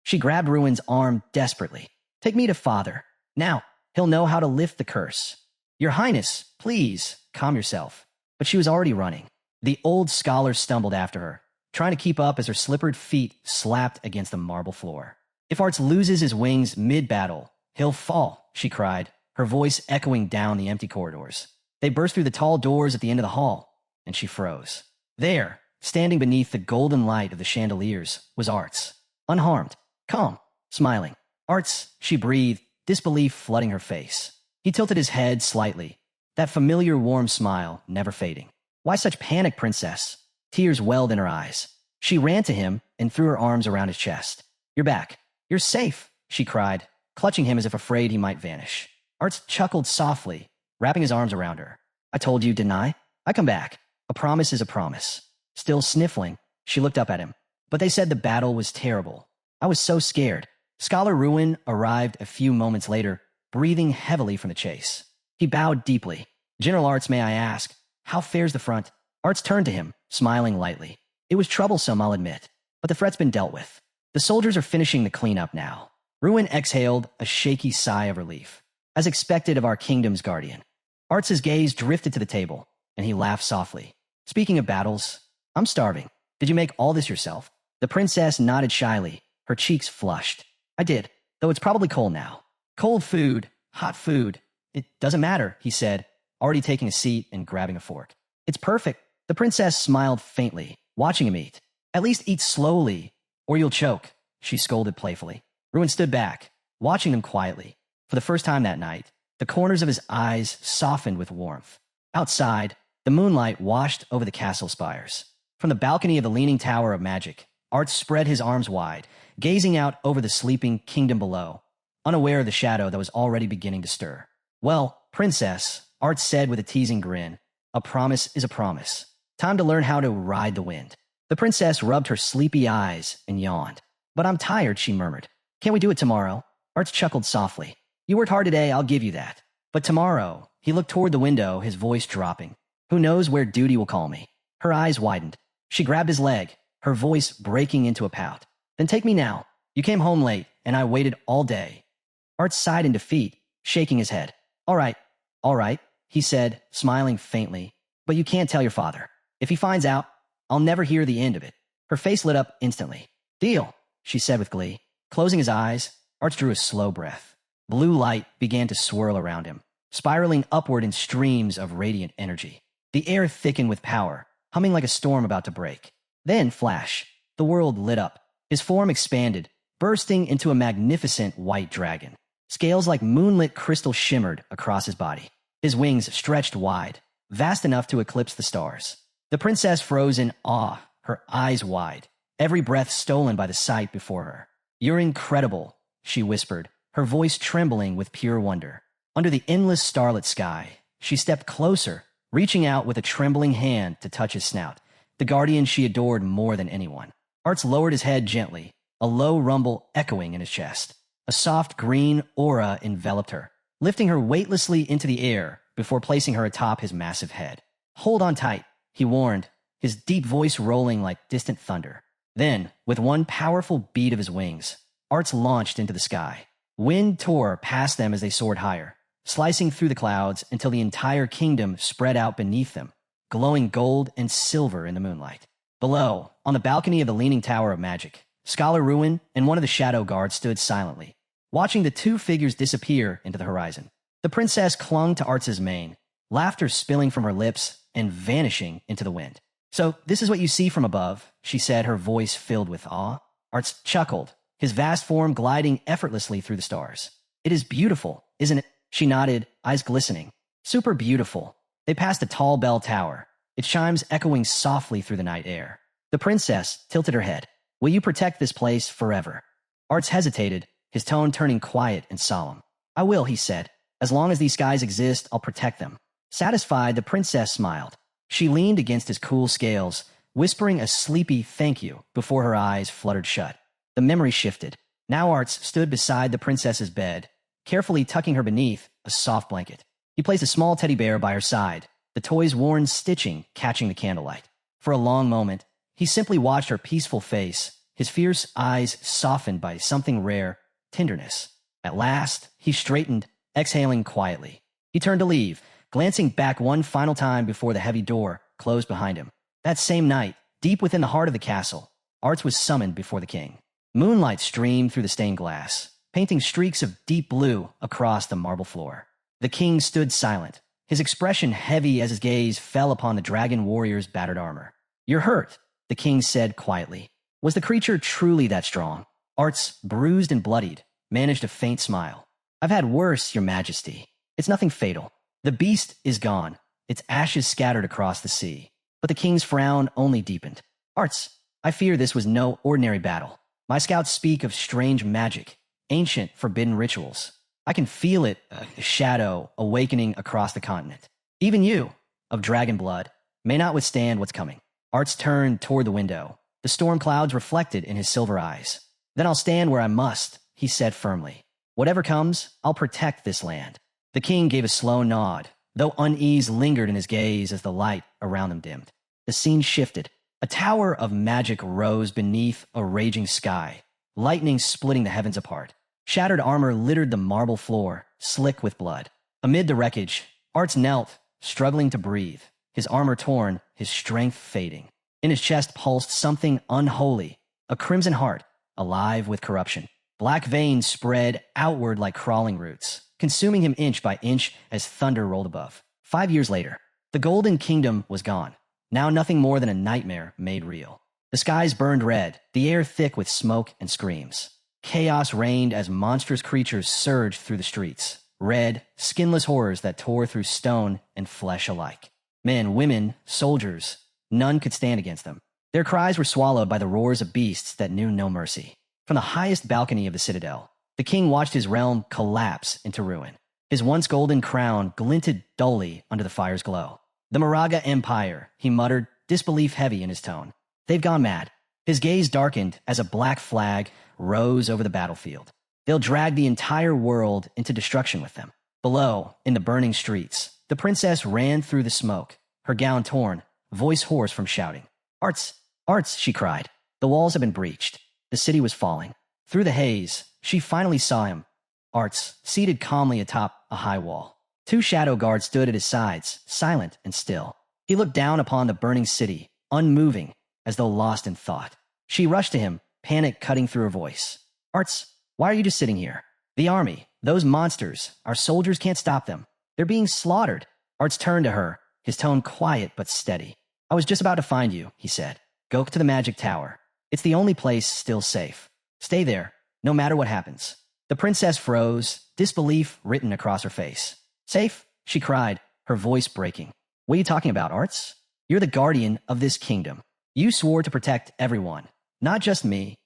She grabbed Ruin's arm desperately. "Take me to father. Now, he'll know how to lift the curse." "Your Highness, please, calm yourself." But she was already running. The old scholar stumbled after her, trying to keep up as her slippered feet slapped against the marble floor. "If Arts loses his wings mid-battle, he'll fall," she cried, her voice echoing down the empty corridors. They burst through the tall doors at the end of the hall, and she froze. There, standing beneath the golden light of the chandeliers, was Arts, unharmed, calm, smiling. "Arts," she breathed, disbelief flooding her face. He tilted his head slightly, that familiar warm smile never fading. "Why such panic, princess?" Tears welled in her eyes. She ran to him and threw her arms around his chest. "You're back. You're safe," she cried, clutching him as if afraid he might vanish. Arts chuckled softly, wrapping his arms around her. "I told you, didn't I? I come back. A promise is a promise." Still sniffling, she looked up at him. "But they said the battle was terrible. I was so scared." Scholar Ruin arrived a few moments later, breathing heavily from the chase. He bowed deeply. "General Arts, may I ask, how fares the front?" Arts turned to him, smiling lightly. "It was troublesome, I'll admit, but the threat's been dealt with. The soldiers are finishing the cleanup now." Ruin exhaled a shaky sigh of relief. "As expected of our kingdom's guardian." Arts's gaze drifted to the table, and he laughed softly. "Speaking of battles, I'm starving. Did you make all this yourself?" The princess nodded shyly, her cheeks flushed. "I did, though it's probably cold now." "Cold food, hot food. It doesn't matter," he said, already taking a seat and grabbing a fork. "It's perfect." The princess smiled faintly, watching him eat. "At least eat slowly, or you'll choke," she scolded playfully. Ruin stood back, watching them quietly. For the first time that night, the corners of his eyes softened with warmth. Outside, the moonlight washed over the castle spires. From the balcony of the leaning tower of magic, Arts spread his arms wide, gazing out over the sleeping kingdom below, unaware of the shadow that was already beginning to stir. "Well, princess," Arts said with a teasing grin, "a promise is a promise. Time to learn how to ride the wind." The princess rubbed her sleepy eyes and yawned. But I'm tired, she murmured. Can't we do it tomorrow? Arts chuckled softly. You worked hard today, I'll give you that. But tomorrow, he looked toward the window, his voice dropping. Who knows where duty will call me? Her eyes widened. She grabbed his leg, her voice breaking into a pout. Then take me now. You came home late, and I waited all day. Art sighed in defeat, shaking his head. All right, he said, smiling faintly. But you can't tell your father. If he finds out, I'll never hear the end of it. Her face lit up instantly. Deal, she said with glee. Closing his eyes, Art drew a slow breath. Blue light began to swirl around him, spiraling upward in streams of radiant energy. The air thickened with power, humming like a storm about to break. Then, flash, the world lit up. His form expanded, bursting into a magnificent white dragon. Scales like moonlit crystal shimmered across his body. His wings stretched wide, vast enough to eclipse the stars. The princess froze in awe, her eyes wide, every breath stolen by the sight before her. You're incredible, she whispered, her voice trembling with pure wonder. Under the endless starlit sky, she stepped closer, reaching out with a trembling hand to touch his snout, the guardian she adored more than anyone. Arts lowered his head gently, a low rumble echoing in his chest. A soft green aura enveloped her, lifting her weightlessly into the air before placing her atop his massive head. Hold on tight, he warned, his deep voice rolling like distant thunder. Then, with one powerful beat of his wings, Arts launched into the sky. Wind tore past them as they soared higher, slicing through the clouds until the entire kingdom spread out beneath them, glowing gold and silver in the moonlight. Below, on the balcony of the Leaning Tower of Magic, Scholar Ruin and one of the shadow guards stood silently, watching the two figures disappear into the horizon. The princess clung to Arts's mane, laughter spilling from her lips and vanishing into the wind. So, this is what you see from above, she said, her voice filled with awe. Arts chuckled, his vast form gliding effortlessly through the stars. It is beautiful, isn't it? She nodded, eyes glistening. Super beautiful. They passed a tall bell tower, its chimes echoing softly through the night air. The princess tilted her head. Will you protect this place forever? Arts hesitated, his tone turning quiet and solemn. I will, he said. As long as these skies exist, I'll protect them. Satisfied, the princess smiled. She leaned against his cool scales, whispering a sleepy thank you before her eyes fluttered shut. The memory shifted. Now Arts stood beside the princess's bed, carefully tucking her beneath a soft blanket. He placed a small teddy bear by her side, the toy's worn stitching catching the candlelight. For a long moment, he simply watched her peaceful face, his fierce eyes softened by something rare, tenderness. At last, he straightened, exhaling quietly. He turned to leave, glancing back one final time before the heavy door closed behind him. That same night, deep within the heart of the castle, Arts was summoned before the king. Moonlight streamed through the stained glass, painting streaks of deep blue across the marble floor. The king stood silent, his expression heavy as his gaze fell upon the dragon warrior's battered armor. You're hurt, the king said quietly. Was the creature truly that strong? Arts, bruised and bloodied, managed a faint smile. I've had worse, your majesty. It's nothing fatal. The beast is gone, its ashes scattered across the sea. But the king's frown only deepened. Arts, I fear this was no ordinary battle. My scouts speak of strange magic, ancient forbidden rituals. I can feel it, a shadow awakening across the continent. Even you, of dragon blood, may not withstand what's coming. Arts turned toward the window, the storm clouds reflected in his silver eyes. Then I'll stand where I must, he said firmly. Whatever comes, I'll protect this land. The king gave a slow nod, though unease lingered in his gaze as the light around them dimmed. The scene shifted. A tower of magic rose beneath a raging sky, lightning splitting the heavens apart. Shattered armor littered the marble floor, slick with blood. Amid the wreckage, Arts knelt, struggling to breathe, his armor torn, his strength fading. In his chest pulsed something unholy, a crimson heart, alive with corruption. Black veins spread outward like crawling roots, consuming him inch by inch as thunder rolled above. 5 years later, the Golden Kingdom was gone. Now nothing more than a nightmare made real. The skies burned red, the air thick with smoke and screams. Chaos reigned as monstrous creatures surged through the streets, red, skinless horrors that tore through stone and flesh alike. Men, women, soldiers, none could stand against them. Their cries were swallowed by the roars of beasts that knew no mercy. From the highest balcony of the citadel, the king watched his realm collapse into ruin. His once golden crown glinted dully under the fire's glow. The Moraga Empire, he muttered, disbelief heavy in his tone. They've gone mad. His gaze darkened as a black flag rose over the battlefield. They'll drag the entire world into destruction with them. Below, in the burning streets, the princess ran through the smoke, her gown torn, voice hoarse from shouting. Arts! Arts! She cried. The walls had been breached. The city was falling. Through the haze, she finally saw him. Arts, seated calmly atop a high wall. Two shadow guards stood at his sides, silent and still. He looked down upon the burning city, unmoving, as though lost in thought. She rushed to him, panic cutting through her voice. Arts, why are you just sitting here? The army, those monsters, our soldiers can't stop them. They're being slaughtered. Arts turned to her, his tone quiet but steady. I was just about to find you, he said. Go to the magic tower. It's the only place still safe. Stay there, no matter what happens. The princess froze, disbelief written across her face. Safe? She cried, her voice breaking. What are you talking about, Arts? You're the guardian of this kingdom. You swore to protect everyone, not just me.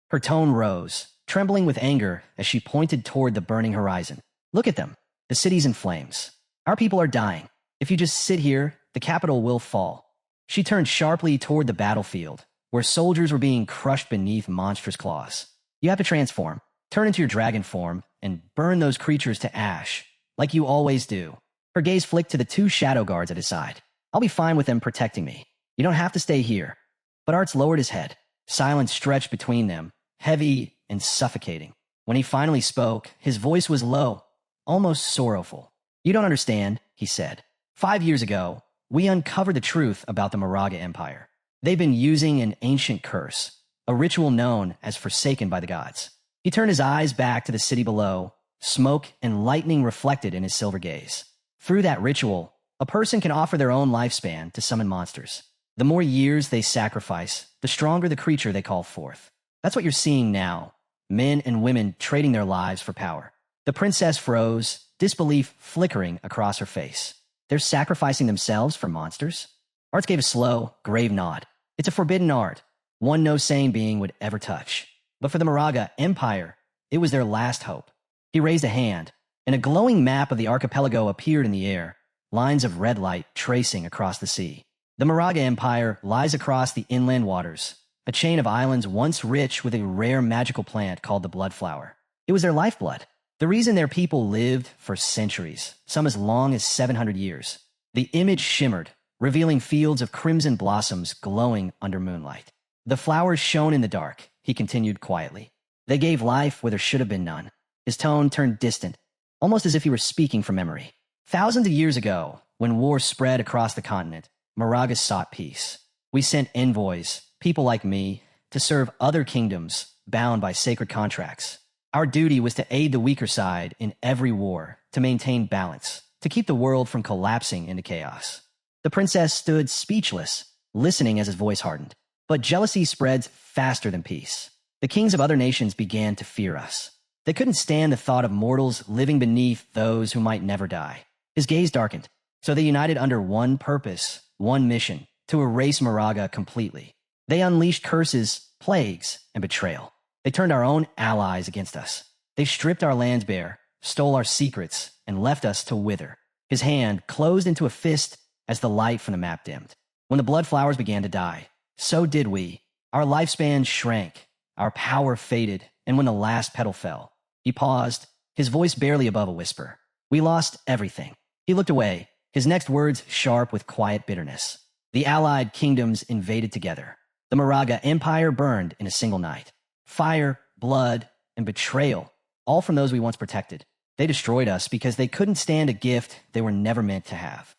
Her tone rose, trembling with anger as she pointed toward the burning horizon. Look at them. The city's in flames. Our people are dying. If you just sit here, the capital will fall. She turned sharply toward the battlefield, where soldiers were being crushed beneath monstrous claws. You have to transform, turn into your dragon form, and burn those creatures to ash, like you always do. Her gaze flicked to the two shadow guards at his side. I'll be fine with them protecting me. You don't have to stay here. But Arts lowered his head. Silence stretched between them, heavy and suffocating. When he finally spoke, his voice was low, almost sorrowful. You don't understand, he said. 5 years ago, we uncovered the truth about the Moraga Empire. They've been using an ancient curse, a ritual known as forsaken by the gods. He turned his eyes back to the city below, smoke and lightning reflected in his silver gaze. Through that ritual, a person can offer their own lifespan to summon monsters. The more years they sacrifice, the stronger the creature they call forth. That's what you're seeing now. Men and women trading their lives for power. The princess froze, disbelief flickering across her face. They're sacrificing themselves for monsters? Arts gave a slow, grave nod. It's a forbidden art, one no sane being would ever touch. But for the Moraga Empire, it was their last hope. He raised a hand, and a glowing map of the archipelago appeared in the air, lines of red light tracing across the sea. The Moraga Empire lies across the inland waters, a chain of islands once rich with a rare magical plant called the blood flower. It was their lifeblood, the reason their people lived for centuries, some as long as 700 years. The image shimmered, revealing fields of crimson blossoms glowing under moonlight. The flowers shone in the dark, he continued quietly. They gave life where there should have been none. His tone turned distant, almost as if he were speaking from memory. Thousands of years ago, when war spread across the continent, Moraga sought peace. We sent envoys, people like me, to serve other kingdoms bound by sacred contracts. Our duty was to aid the weaker side in every war, to maintain balance, to keep the world from collapsing into chaos. The princess stood speechless, listening as his voice hardened. But jealousy spreads faster than peace. The kings of other nations began to fear us. They couldn't stand the thought of mortals living beneath those who might never die. His gaze darkened. So they united under one purpose, one mission, to erase Moraga completely. They unleashed curses, plagues, and betrayal. They turned our own allies against us. They stripped our lands bare, stole our secrets, and left us to wither. His hand closed into a fist as the light from the map dimmed. When the blood flowers began to die, so did we. Our lifespan shrank, our power faded, and when the last petal fell, he paused, his voice barely above a whisper. We lost everything. He looked away, his next words sharp with quiet bitterness. The allied kingdoms invaded together. The Moraga Empire burned in a single night. Fire, blood, and betrayal, all from those we once protected. They destroyed us because they couldn't stand a gift they were never meant to have.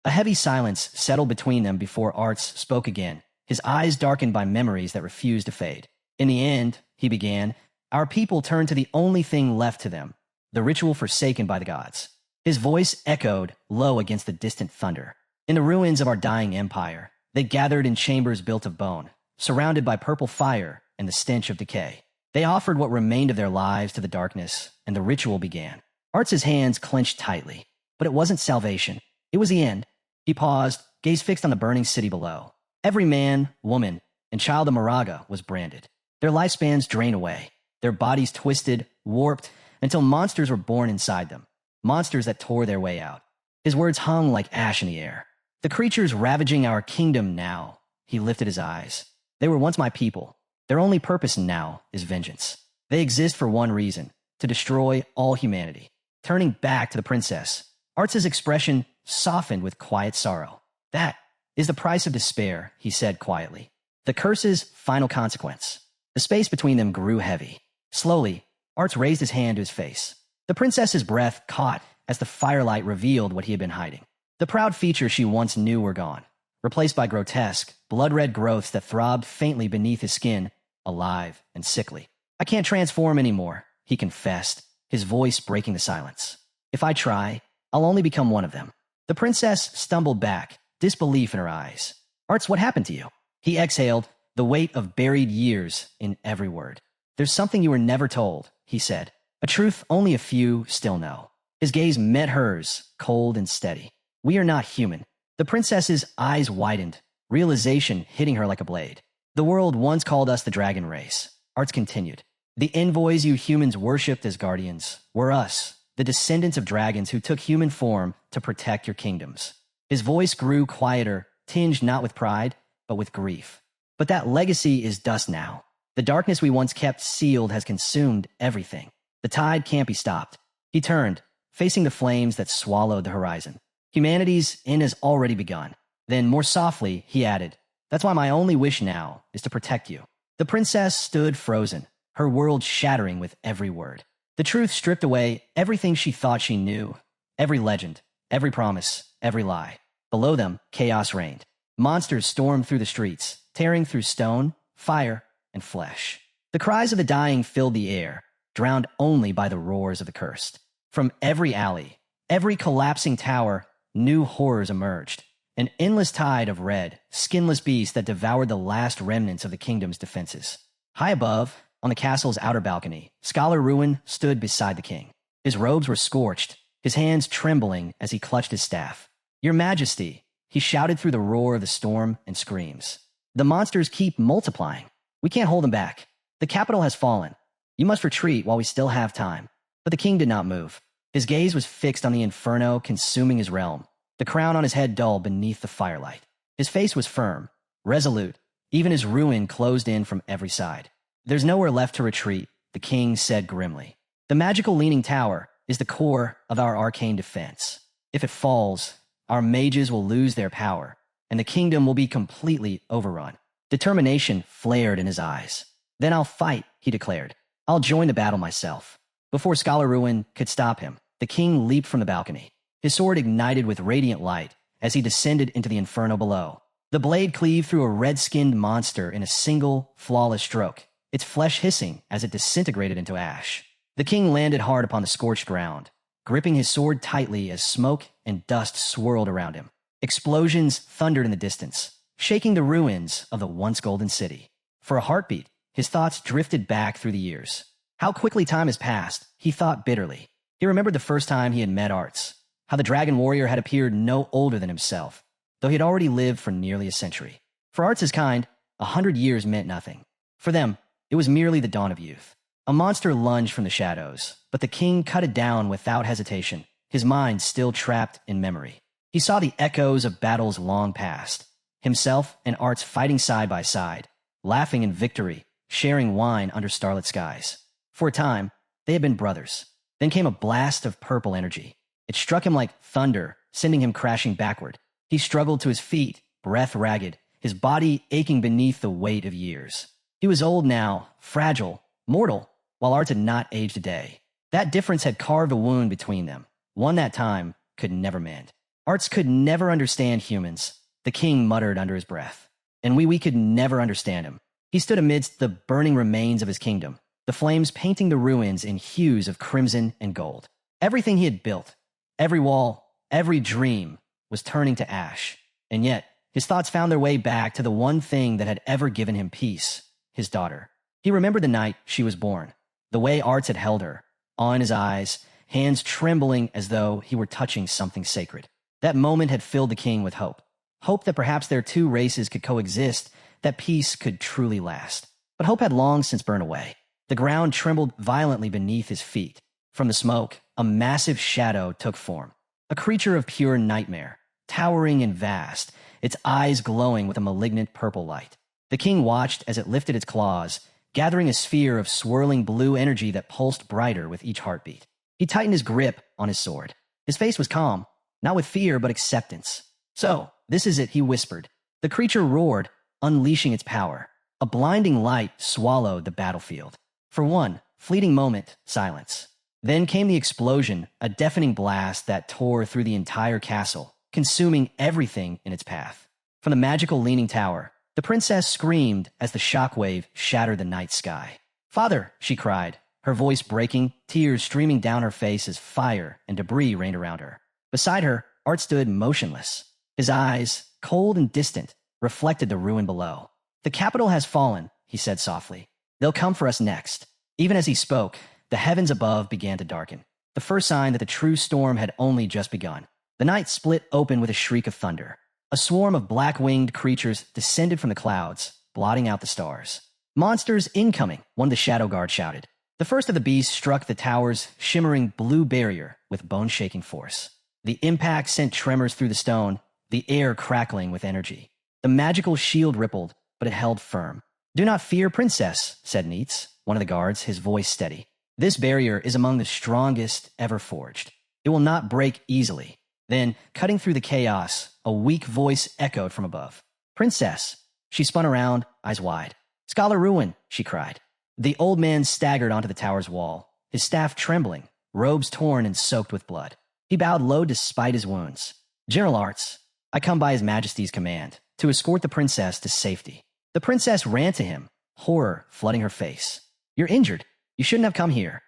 A heavy silence settled between them before Arts spoke again, his eyes darkened by memories that refused to fade. In the end, he began, our people turned to the only thing left to them, the ritual forsaken by the gods. His voice echoed low against the distant thunder. In the ruins of our dying empire, they gathered in chambers built of bone, surrounded by purple fire and the stench of decay. They offered what remained of their lives to the darkness, and the ritual began. Arts's hands clenched tightly, but it wasn't salvation. It was the end. He paused, gaze fixed on the burning city below. Every man, woman, and child of Moraga was branded. Their lifespans drained away, their bodies twisted, warped, until monsters were born inside them. Monsters that tore their way out. His words hung like ash in the air. The creatures ravaging our kingdom now. He lifted his eyes. They were once my people. Their only purpose now is vengeance. They exist for one reason, to destroy all humanity. Turning back to the princess, Arts' expression softened with quiet sorrow. That is the price of despair, he said quietly. The curse's final consequence. The space between them grew heavy. Slowly, Arts raised his hand to his face. The princess's breath caught as the firelight revealed what he had been hiding. The proud features she once knew were gone, replaced by grotesque, blood-red growths that throbbed faintly beneath his skin, alive and sickly. I can't transform anymore, he confessed, his voice breaking the silence. If I try, I'll only become one of them. The princess stumbled back, disbelief in her eyes. Arts, what happened to you? He exhaled, the weight of buried years in every word. There's something you were never told, he said. A truth only a few still know. His gaze met hers, cold and steady. We are not human. The princess's eyes widened, realization hitting her like a blade. The world once called us the dragon race. Arts continued. The envoys you humans worshipped as guardians were us, the descendants of dragons who took human form to protect your kingdoms. His voice grew quieter, tinged not with pride, but with grief. But that legacy is dust now. The darkness we once kept sealed has consumed everything. The tide can't be stopped. He turned, facing the flames that swallowed the horizon. Humanity's end has already begun. Then, more softly, he added, That's why my only wish now is to protect you. The princess stood frozen, her world shattering with every word. The truth stripped away everything she thought she knew. Every legend, every promise, every lie. Below them, chaos reigned. Monsters stormed through the streets, tearing through stone, fire, and flesh. The cries of the dying filled the air, drowned only by the roars of the cursed. From every alley, every collapsing tower, new horrors emerged. An endless tide of red, skinless beasts that devoured the last remnants of the kingdom's defenses. High above, on the castle's outer balcony, Scholar Ruin stood beside the king. His robes were scorched, his hands trembling as he clutched his staff. Your Majesty, he shouted through the roar of the storm and screams. The monsters keep multiplying. We can't hold them back. The capital has fallen. You must retreat while we still have time. But the king did not move. His gaze was fixed on the inferno consuming his realm, the crown on his head dull beneath the firelight. His face was firm, resolute, even as ruin closed in from every side. There's nowhere left to retreat, the king said grimly. The magical leaning tower is the core of our arcane defense. If it falls, our mages will lose their power, and the kingdom will be completely overrun. Determination flared in his eyes. Then I'll fight, he declared. I'll join the battle myself. Before Scholar Ruin could stop him, the king leaped from the balcony. His sword ignited with radiant light as he descended into the inferno below. The blade cleaved through a red-skinned monster in a single, flawless stroke, its flesh hissing as it disintegrated into ash. The king landed hard upon the scorched ground, gripping his sword tightly as smoke and dust swirled around him. Explosions thundered in the distance, shaking the ruins of the once golden city. For a heartbeat, his thoughts drifted back through the years. How quickly time has passed, he thought bitterly. He remembered the first time he had met Arts, how the dragon warrior had appeared no older than himself, though he had already lived for nearly a century. For Arts' kind, 100 years meant nothing. For them, it was merely the dawn of youth. A monster lunged from the shadows, but the king cut it down without hesitation, his mind still trapped in memory. He saw the echoes of battles long past, himself and Arts fighting side by side, laughing in victory, sharing wine under starlit skies. For a time, they had been brothers. Then came a blast of purple energy. It struck him like thunder, sending him crashing backward. He struggled to his feet, breath ragged, his body aching beneath the weight of years. He was old now, fragile, mortal, while Arts had not aged a day. That difference had carved a wound between them, one that time could never mend. Arts could never understand humans, the king muttered under his breath. And we could never understand him. He stood amidst the burning remains of his kingdom, the flames painting the ruins in hues of crimson and gold. Everything he had built, every wall, every dream, was turning to ash. And yet, his thoughts found their way back to the one thing that had ever given him peace, his daughter. He remembered the night she was born, the way Arts had held her, awe in his eyes, hands trembling as though he were touching something sacred. That moment had filled the king with hope. Hope that perhaps their two races could coexist, that peace could truly last. But hope had long since burned away. The ground trembled violently beneath his feet. From the smoke, a massive shadow took form. A creature of pure nightmare, towering and vast, its eyes glowing with a malignant purple light. The king watched as it lifted its claws, gathering a sphere of swirling blue energy that pulsed brighter with each heartbeat. He tightened his grip on his sword. His face was calm, not with fear but acceptance. "So, this is it," he whispered. The creature roared, unleashing its power. A blinding light swallowed the battlefield. For one fleeting moment, silence. Then came the explosion, a deafening blast that tore through the entire castle, consuming everything in its path. From the magical leaning tower, the princess screamed as the shockwave shattered the night sky. "Father," she cried, her voice breaking, tears streaming down her face as fire and debris rained around her. Beside her, Art stood motionless. His eyes, cold and distant, reflected the ruin below. "The capital has fallen," he said softly. "They'll come for us next." Even as he spoke, the heavens above began to darken, the first sign that the true storm had only just begun. The night split open with a shriek of thunder. A swarm of black-winged creatures descended from the clouds, blotting out the stars. "Monsters incoming," one of the shadow guards shouted. The first of the beasts struck the tower's shimmering blue barrier with bone-shaking force. The impact sent tremors through the stone, the air crackling with energy. The magical shield rippled, but it held firm. "Do not fear, princess," said Neitz, one of the guards, his voice steady. "This barrier is among the strongest ever forged. It will not break easily." Then, cutting through the chaos, a weak voice echoed from above. "Princess!" She spun around, eyes wide. "Scholar Ruin!" she cried. The old man staggered onto the tower's wall, his staff trembling, robes torn and soaked with blood. He bowed low despite his wounds. "General Arts, I come by His Majesty's command, to escort the princess to safety." The princess ran to him, horror flooding her face. "You're injured. You shouldn't have come here."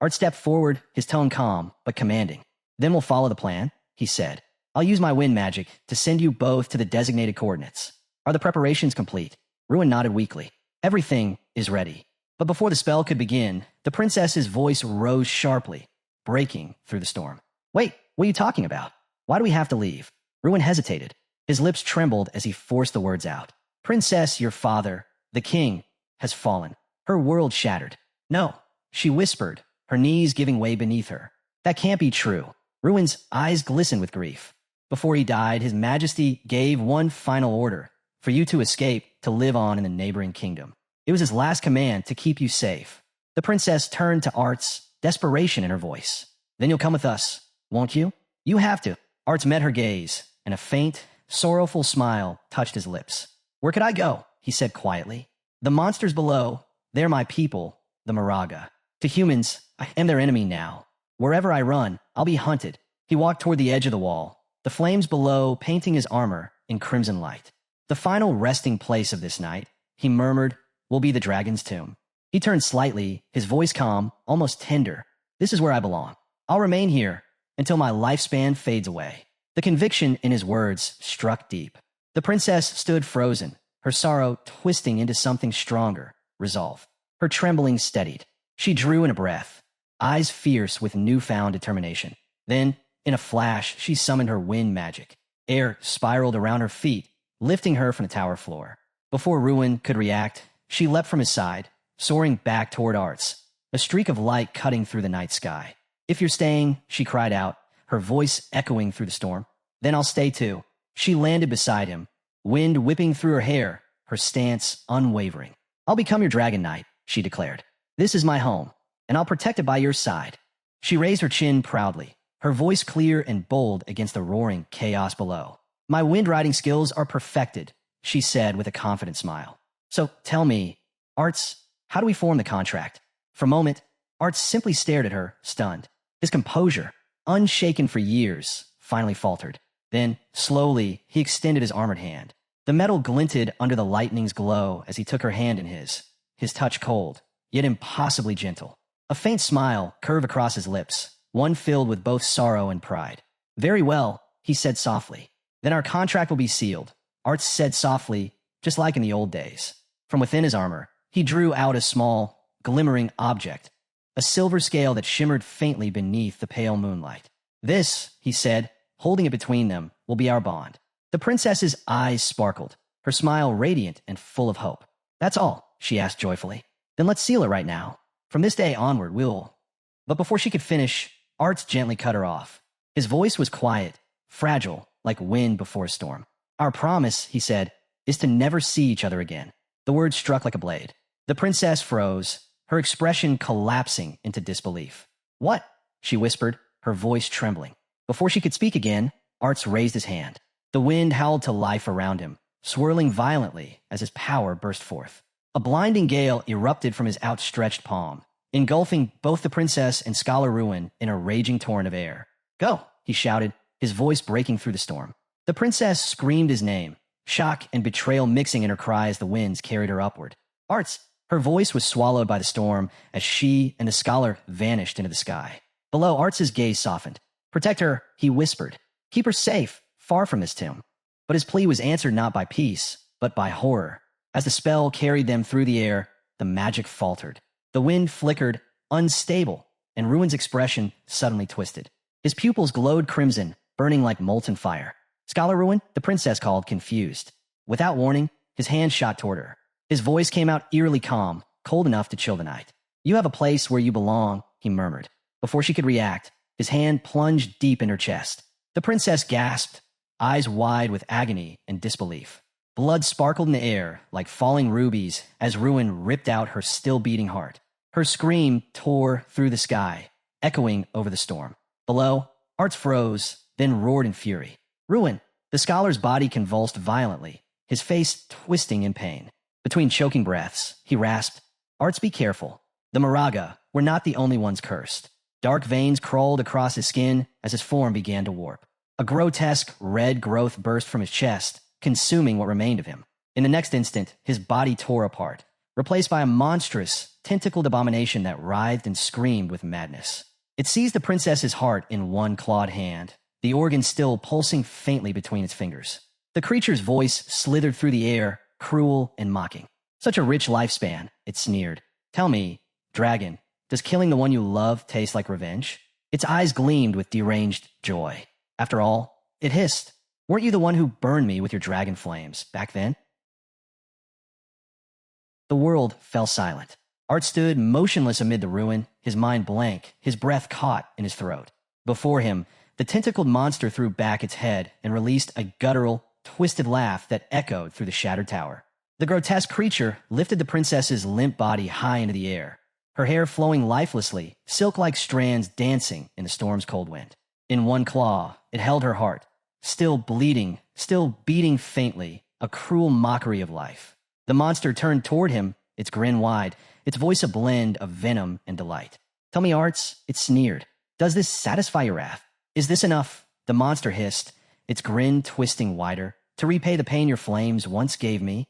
Art stepped forward, his tone calm, but commanding. "Then we'll follow the plan," he said. "I'll use my wind magic to send you both to the designated coordinates. Are the preparations complete?" Ruin nodded weakly. "Everything is ready." But before the spell could begin, the princess's voice rose sharply, breaking through the storm. "Wait, what are you talking about? Why do we have to leave?" Ruin hesitated. His lips trembled as he forced the words out. "Princess, your father, the king, has fallen." Her world shattered. "No," she whispered, her knees giving way beneath her. "That can't be true." Ruin's eyes glistened with grief. "Before he died, His Majesty gave one final order, for you to escape, to live on in the neighboring kingdom. It was his last command to keep you safe." The princess turned to Arts, desperation in her voice. "Then you'll come with us, won't you?" "You have to." Arts met her gaze, and a faint, sorrowful smile touched his lips. "Where could I go?" he said quietly. "The monsters below, they're my people, the Moraga. To humans, I am their enemy now. Wherever I run, I'll be hunted." He walked toward the edge of the wall, the flames below painting his armor in crimson light. "The final resting place of this night," he murmured, "will be the dragon's tomb." He turned slightly, his voice calm, almost tender. "This is where I belong. I'll remain here until my lifespan fades away." The conviction in his words struck deep. The princess stood frozen, her sorrow twisting into something stronger, resolve. Her trembling steadied. She drew in a breath, eyes fierce with newfound determination. Then, in a flash, she summoned her wind magic. Air spiraled around her feet, lifting her from the tower floor. Before Ruin could react, she leapt from his side, soaring back toward Arts, a streak of light cutting through the night sky. "If you're staying," she cried out, her voice echoing through the storm. "Then I'll stay too." She landed beside him, wind whipping through her hair, her stance unwavering. "I'll become your dragon knight," she declared. "This is my home, and I'll protect it by your side." She raised her chin proudly, her voice clear and bold against the roaring chaos below. "My wind riding skills are perfected," she said with a confident smile. "So tell me, Arts, how do we form the contract?" For a moment, Arts simply stared at her, stunned. His composure, unshaken for years, finally faltered. Then, slowly, he extended his armored hand. The metal glinted under the lightning's glow as he took her hand in his touch cold, yet impossibly gentle. A faint smile curved across his lips, one filled with both sorrow and pride. "Very well," he said softly. "Then our contract will be sealed." Arts said softly, just like in the old days. From within his armor, he drew out a small, glimmering object, a silver scale that shimmered faintly beneath the pale moonlight. "This," he said, holding it between them, "will be our bond." The princess's eyes sparkled, her smile radiant and full of hope. "That's all?" she asked joyfully. "Then let's seal it right now. From this day onward, we'll—" But before she could finish, Arts gently cut her off. His voice was quiet, fragile, like wind before a storm. "Our promise," he said, "is to never see each other again. The word struck like a blade. The princess froze, her expression collapsing into disbelief. What? She whispered, her voice trembling. Before she could speak again, Arts raised his hand. The wind howled to life around him, swirling violently as his power burst forth. A blinding gale erupted from his outstretched palm, engulfing both the princess and Scholar Ruin in a raging torrent of air. Go, he shouted, his voice breaking through the storm. The princess screamed his name, shock and betrayal mixing in her cry as the winds carried her upward. Arts, her voice was swallowed by the storm as she and the scholar vanished into the sky. Below, Arts's gaze softened. Protect her, he whispered. Keep her safe, far from this tomb. But his plea was answered not by peace, but by horror. As the spell carried them through the air, the magic faltered. The wind flickered, unstable, and Ruin's expression suddenly twisted. His pupils glowed crimson, burning like molten fire. Scholar Ruin, the princess called, confused. Without warning, his hand shot toward her. His voice came out eerily calm, cold enough to chill the night. You have a place where you belong, he murmured. Before she could react, his hand plunged deep in her chest. The princess gasped, eyes wide with agony and disbelief. Blood sparkled in the air like falling rubies as Ruin ripped out her still-beating heart. Her scream tore through the sky, echoing over the storm. Below, Arts froze, then roared in fury. Ruin! The scholar's body convulsed violently, his face twisting in pain. Between choking breaths, he rasped, Arts, be careful. The Moraga were not the only ones cursed. Dark veins crawled across his skin as his form began to warp. A grotesque red growth burst from his chest, consuming what remained of him. In the next instant, his body tore apart, replaced by a monstrous, tentacled abomination that writhed and screamed with madness. It seized the princess's heart in one clawed hand, the organ still pulsing faintly between its fingers. The creature's voice slithered through the air, cruel and mocking. Such a rich lifespan, it sneered. Tell me, dragon, does killing the one you love taste like revenge? Its eyes gleamed with deranged joy. After all, it hissed. Weren't you the one who burned me with your dragon flames back then? The world fell silent. Art stood motionless amid the ruin, his mind blank, his breath caught in his throat. Before him, the tentacled monster threw back its head and released a guttural, twisted laugh that echoed through the shattered tower. The grotesque creature lifted the princess's limp body high into the air, her hair flowing lifelessly, silk-like strands dancing in the storm's cold wind. In one claw, it held her heart, still bleeding, still beating faintly, a cruel mockery of life. The monster turned toward him, its grin wide, its voice a blend of venom and delight. Tell me, Arts, it sneered. Does this satisfy your wrath? Is this enough? The monster hissed, its grin twisting wider, to repay the pain your flames once gave me.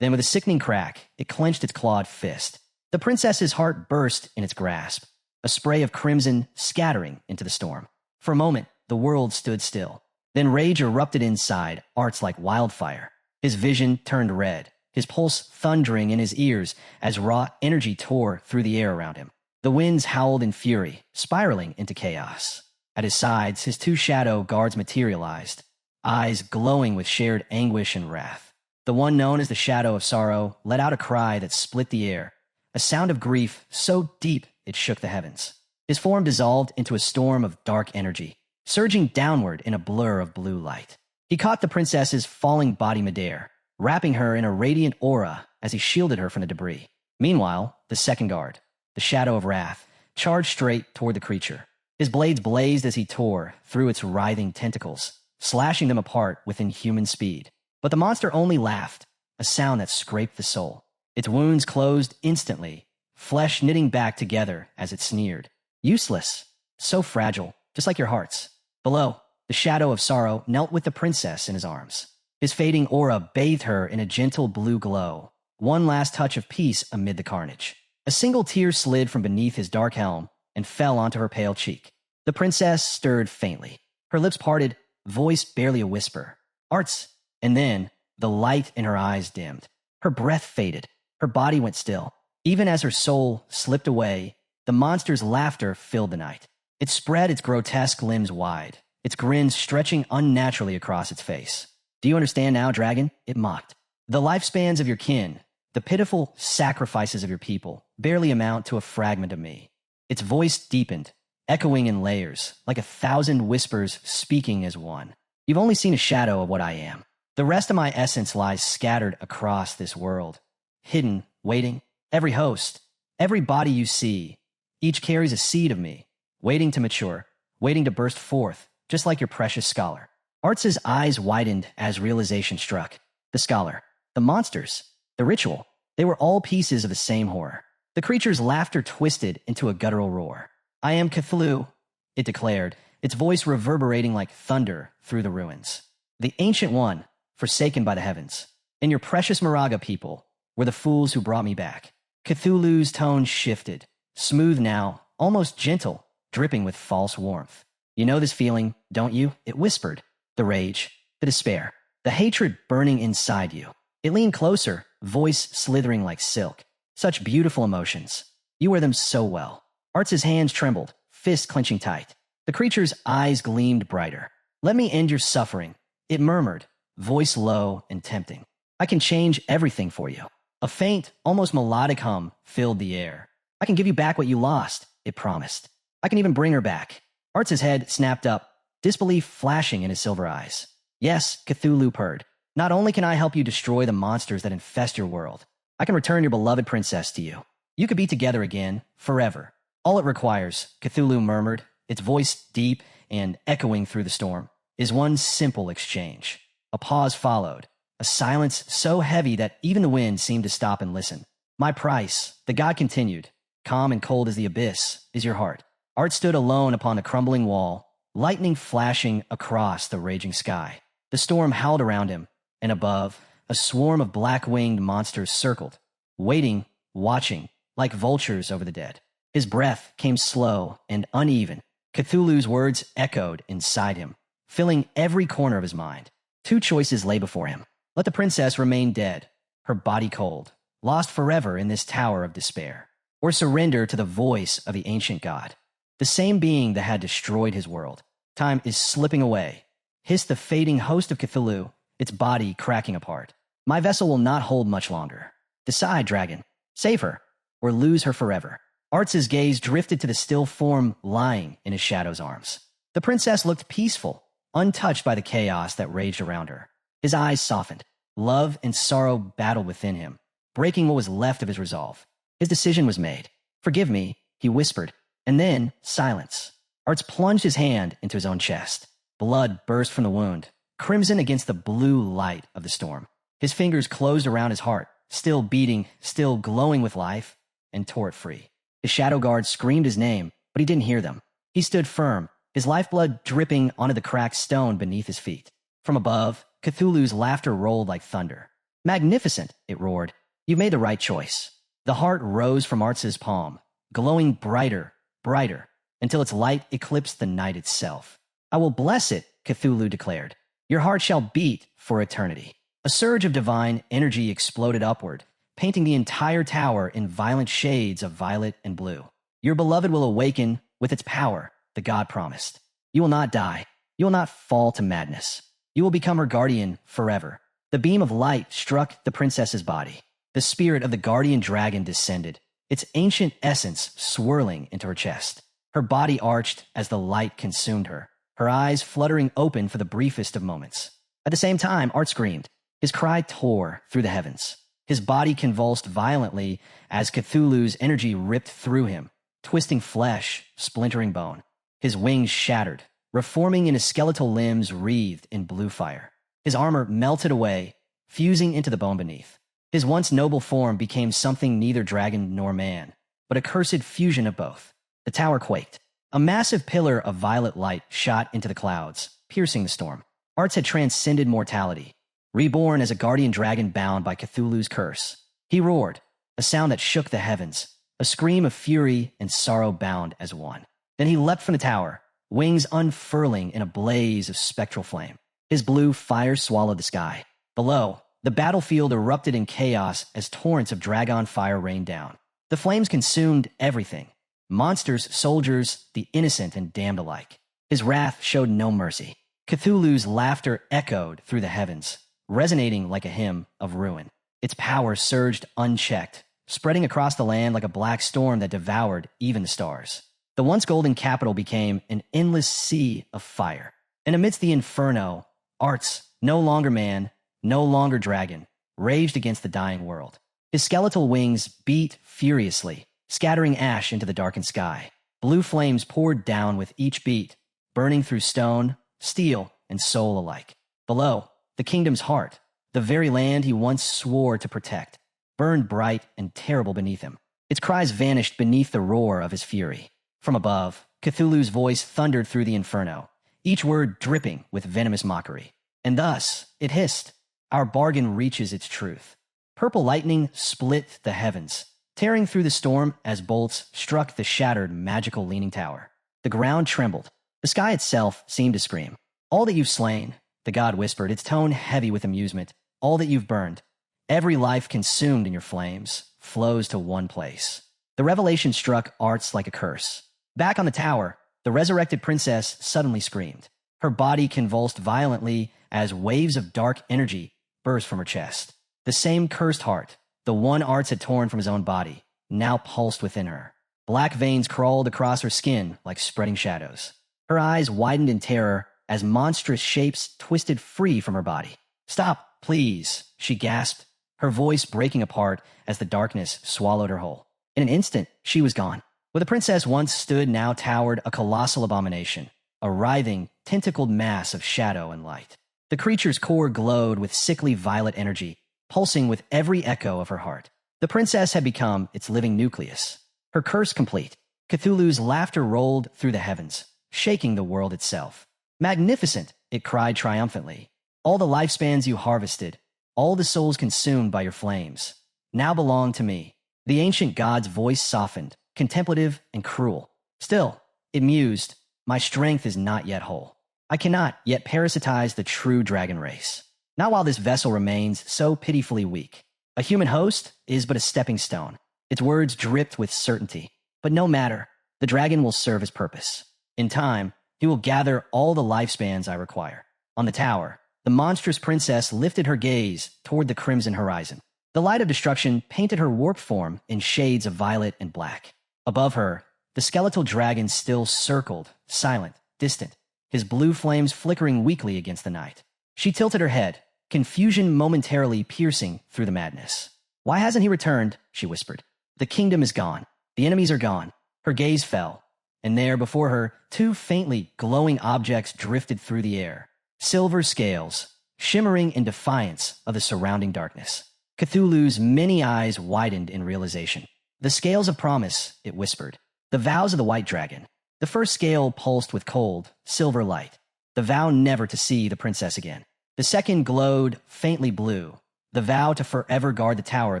Then with a sickening crack, it clenched its clawed fist. The princess's heart burst in its grasp, a spray of crimson scattering into the storm. For a moment, the world stood still. Then rage erupted inside, Arts like wildfire. His vision turned red, his pulse thundering in his ears as raw energy tore through the air around him. The winds howled in fury, spiraling into chaos. At his sides, his two shadow guards materialized, eyes glowing with shared anguish and wrath. The one known as the Shadow of Sorrow let out a cry that split the air, a sound of grief so deep it shook the heavens. His form dissolved into a storm of dark energy, surging downward in a blur of blue light. He caught the princess's falling body midair, wrapping her in a radiant aura as he shielded her from the debris. Meanwhile, the second guard, the Shadow of Wrath, charged straight toward the creature. His blades blazed as he tore through its writhing tentacles, slashing them apart with inhuman speed. But the monster only laughed, a sound that scraped the soul. Its wounds closed instantly, flesh knitting back together as it sneered. Useless, so fragile, just like your hearts. Below, the Shadow of Sorrow knelt with the princess in his arms. His fading aura bathed her in a gentle blue glow, one last touch of peace amid the carnage. A single tear slid from beneath his dark helm and fell onto her pale cheek. The princess stirred faintly. Her lips parted, voice barely a whisper. Arts. And then, the light in her eyes dimmed. Her breath faded. Her body went still. Even as her soul slipped away, the monster's laughter filled the night. It spread its grotesque limbs wide, its grin stretching unnaturally across its face. Do you understand now, dragon? It mocked. The lifespans of your kin, the pitiful sacrifices of your people, barely amount to a fragment of me. Its voice deepened, echoing in layers, like 1,000 whispers speaking as one. You've only seen a shadow of what I am. The rest of my essence lies scattered across this world. hidden, waiting. Every host, every body you see, each carries a seed of me, waiting to mature, waiting to burst forth, just like your precious scholar. Arts's eyes widened as realization struck. The scholar, the monsters, the ritual, they were all pieces of the same horror. The creature's laughter twisted into a guttural roar. I am Cthulhu, it declared, its voice reverberating like thunder through the ruins. The Ancient One, forsaken by the heavens. And your precious Moraga people were the fools who brought me back. Cthulhu's tone shifted, smooth now, almost gentle, dripping with false warmth. You know this feeling, don't you? It whispered. The rage, the despair, the hatred burning inside you. It leaned closer, voice slithering like silk. Such beautiful emotions. You wear them so well. Arts's hands trembled, fist clenching tight. The creature's eyes gleamed brighter. Let me end your suffering, it murmured, voice low and tempting. I can change everything for you. A faint, almost melodic hum filled the air. I can give you back what you lost, it promised. I can even bring her back. Arts's head snapped up, disbelief flashing in his silver eyes. Yes, Cthulhu purred. Not only can I help you destroy the monsters that infest your world, I can return your beloved princess to you. You could be together again, forever. All it requires, Cthulhu murmured, its voice deep and echoing through the storm, is one simple exchange. A pause followed, a silence so heavy that even the wind seemed to stop and listen. My price, the god continued, calm and cold as the abyss, is your heart. Art stood alone upon a crumbling wall, lightning flashing across the raging sky. The storm howled around him, and above, a swarm of black-winged monsters circled, waiting, watching, like vultures over the dead. His breath came slow and uneven. Cthulhu's words echoed inside him, filling every corner of his mind. Two choices lay before him. Let the princess remain dead, her body cold, lost forever in this tower of despair, or surrender to the voice of the ancient god, the same being that had destroyed his world. Time is slipping away, hissed the fading host of Cthulhu, its body cracking apart. My vessel will not hold much longer. Decide, dragon. Save her, or lose her forever. Arts's gaze drifted to the still form lying in his shadow's arms. The princess looked peaceful, untouched by the chaos that raged around her. His eyes softened. Love and sorrow battled within him, breaking what was left of his resolve. His decision was made. Forgive me, he whispered, and then silence. Arts plunged his hand into his own chest. Blood burst from the wound, crimson against the blue light of the storm. His fingers closed around his heart, still beating, still glowing with life, and tore it free. His shadow guard screamed his name, but he didn't hear them. He stood firm, his lifeblood dripping onto the cracked stone beneath his feet. From above, Cthulhu's laughter rolled like thunder. Magnificent, it roared. You made the right choice. The heart rose from Arts's palm, glowing brighter, brighter, until its light eclipsed the night itself. I will bless it, Cthulhu declared. Your heart shall beat for eternity. A surge of divine energy exploded upward, painting the entire tower in violent shades of violet and blue. Your beloved will awaken with its power, the god promised. You will not die. You will not fall to madness. You will become her guardian forever. The beam of light struck the princess's body. The spirit of the guardian dragon descended, its ancient essence swirling into her chest. Her body arched as the light consumed her, her eyes fluttering open for the briefest of moments. At the same time, Art screamed. His cry tore through the heavens. His body convulsed violently as Cthulhu's energy ripped through him, twisting flesh, splintering bone. His wings shattered, reforming into skeletal limbs wreathed in blue fire. His armor melted away, fusing into the bone beneath. His once noble form became something neither dragon nor man, but a cursed fusion of both. The tower quaked. A massive pillar of violet light shot into the clouds, piercing the storm. Arts had transcended mortality, reborn as a guardian dragon bound by Cthulhu's curse. He roared, a sound that shook the heavens, a scream of fury and sorrow bound as one. Then he leapt from the tower, wings unfurling in a blaze of spectral flame. His blue fire swallowed the sky. Below, the battlefield erupted in chaos as torrents of dragon fire rained down. The flames consumed everything. Monsters, soldiers, the innocent and damned alike. His wrath showed no mercy. Cthulhu's laughter echoed through the heavens, resonating like a hymn of ruin. Its power surged unchecked, spreading across the land like a black storm that devoured even the stars. The once golden capital became an endless sea of fire. And amidst the inferno, Arts, no longer man, no longer dragon, raged against the dying world. His skeletal wings beat furiously, scattering ash into the darkened sky. Blue flames poured down with each beat, burning through stone, steel, and soul alike. Below, the kingdom's heart, the very land he once swore to protect, burned bright and terrible beneath him. Its cries vanished beneath the roar of his fury. From above, Cthulhu's voice thundered through the inferno, each word dripping with venomous mockery. And thus, it hissed, "Our bargain reaches its truth." Purple lightning split the heavens, tearing through the storm as bolts struck the shattered magical leaning tower. The ground trembled. The sky itself seemed to scream. "All that you've slain," the god whispered, its tone heavy with amusement. "All that you've burned, every life consumed in your flames, flows to one place." The revelation struck Arts like a curse. Back on the tower, the resurrected princess suddenly screamed. Her body convulsed violently as waves of dark energy burst from her chest. The same cursed heart, the one Arts had torn from his own body, now pulsed within her. Black veins crawled across her skin like spreading shadows. Her eyes widened in terror as monstrous shapes twisted free from her body. "Stop, please," she gasped, her voice breaking apart as the darkness swallowed her whole. In an instant, she was gone. Where the princess once stood now towered a colossal abomination, a writhing, tentacled mass of shadow and light. The creature's core glowed with sickly violet energy, pulsing with every echo of her heart. The princess had become its living nucleus. Her curse complete, Cthulhu's laughter rolled through the heavens, shaking the world itself. "Magnificent!" it cried triumphantly. "All the lifespans you harvested, all the souls consumed by your flames, now belong to me." The ancient god's voice softened, contemplative and cruel. "Still," it mused, "my strength is not yet whole. I cannot yet parasitize the true dragon race. Not while this vessel remains so pitifully weak. A human host is but a stepping stone." Its words dripped with certainty. "But no matter, the dragon will serve his purpose. In time, he will gather all the lifespans I require." On the tower, the monstrous princess lifted her gaze toward the crimson horizon. The light of destruction painted her warped form in shades of violet and black. Above her, the skeletal dragon still circled, silent, distant, his blue flames flickering weakly against the night. She tilted her head, confusion momentarily piercing through the madness. "Why hasn't he returned?" she whispered. "The kingdom is gone. The enemies are gone." Her gaze fell, and there before her, two faintly glowing objects drifted through the air. Silver scales, shimmering in defiance of the surrounding darkness. Cthulhu's many eyes widened in realization. "The scales of promise," it whispered. "The vows of the white dragon." The first scale pulsed with cold, silver light, the vow never to see the princess again. The second glowed faintly blue, the vow to forever guard the tower of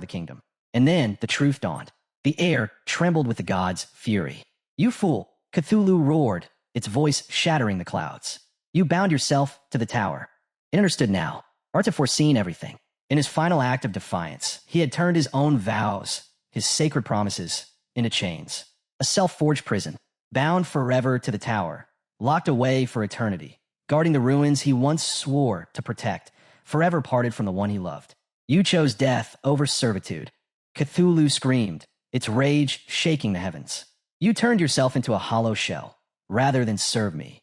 the kingdom. And then the truth dawned. The air trembled with the god's fury. "You fool!" Cthulhu roared, its voice shattering the clouds. "You bound yourself to the tower." It understood now. Art had foreseen everything. In his final act of defiance, he had turned his own vows, his sacred promises, into chains. A self-forged prison, bound forever to the tower, locked away for eternity, guarding the ruins he once swore to protect, forever parted from the one he loved. "You chose death over servitude." Cthulhu screamed, its rage shaking the heavens. "You turned yourself into a hollow shell, rather than serve me."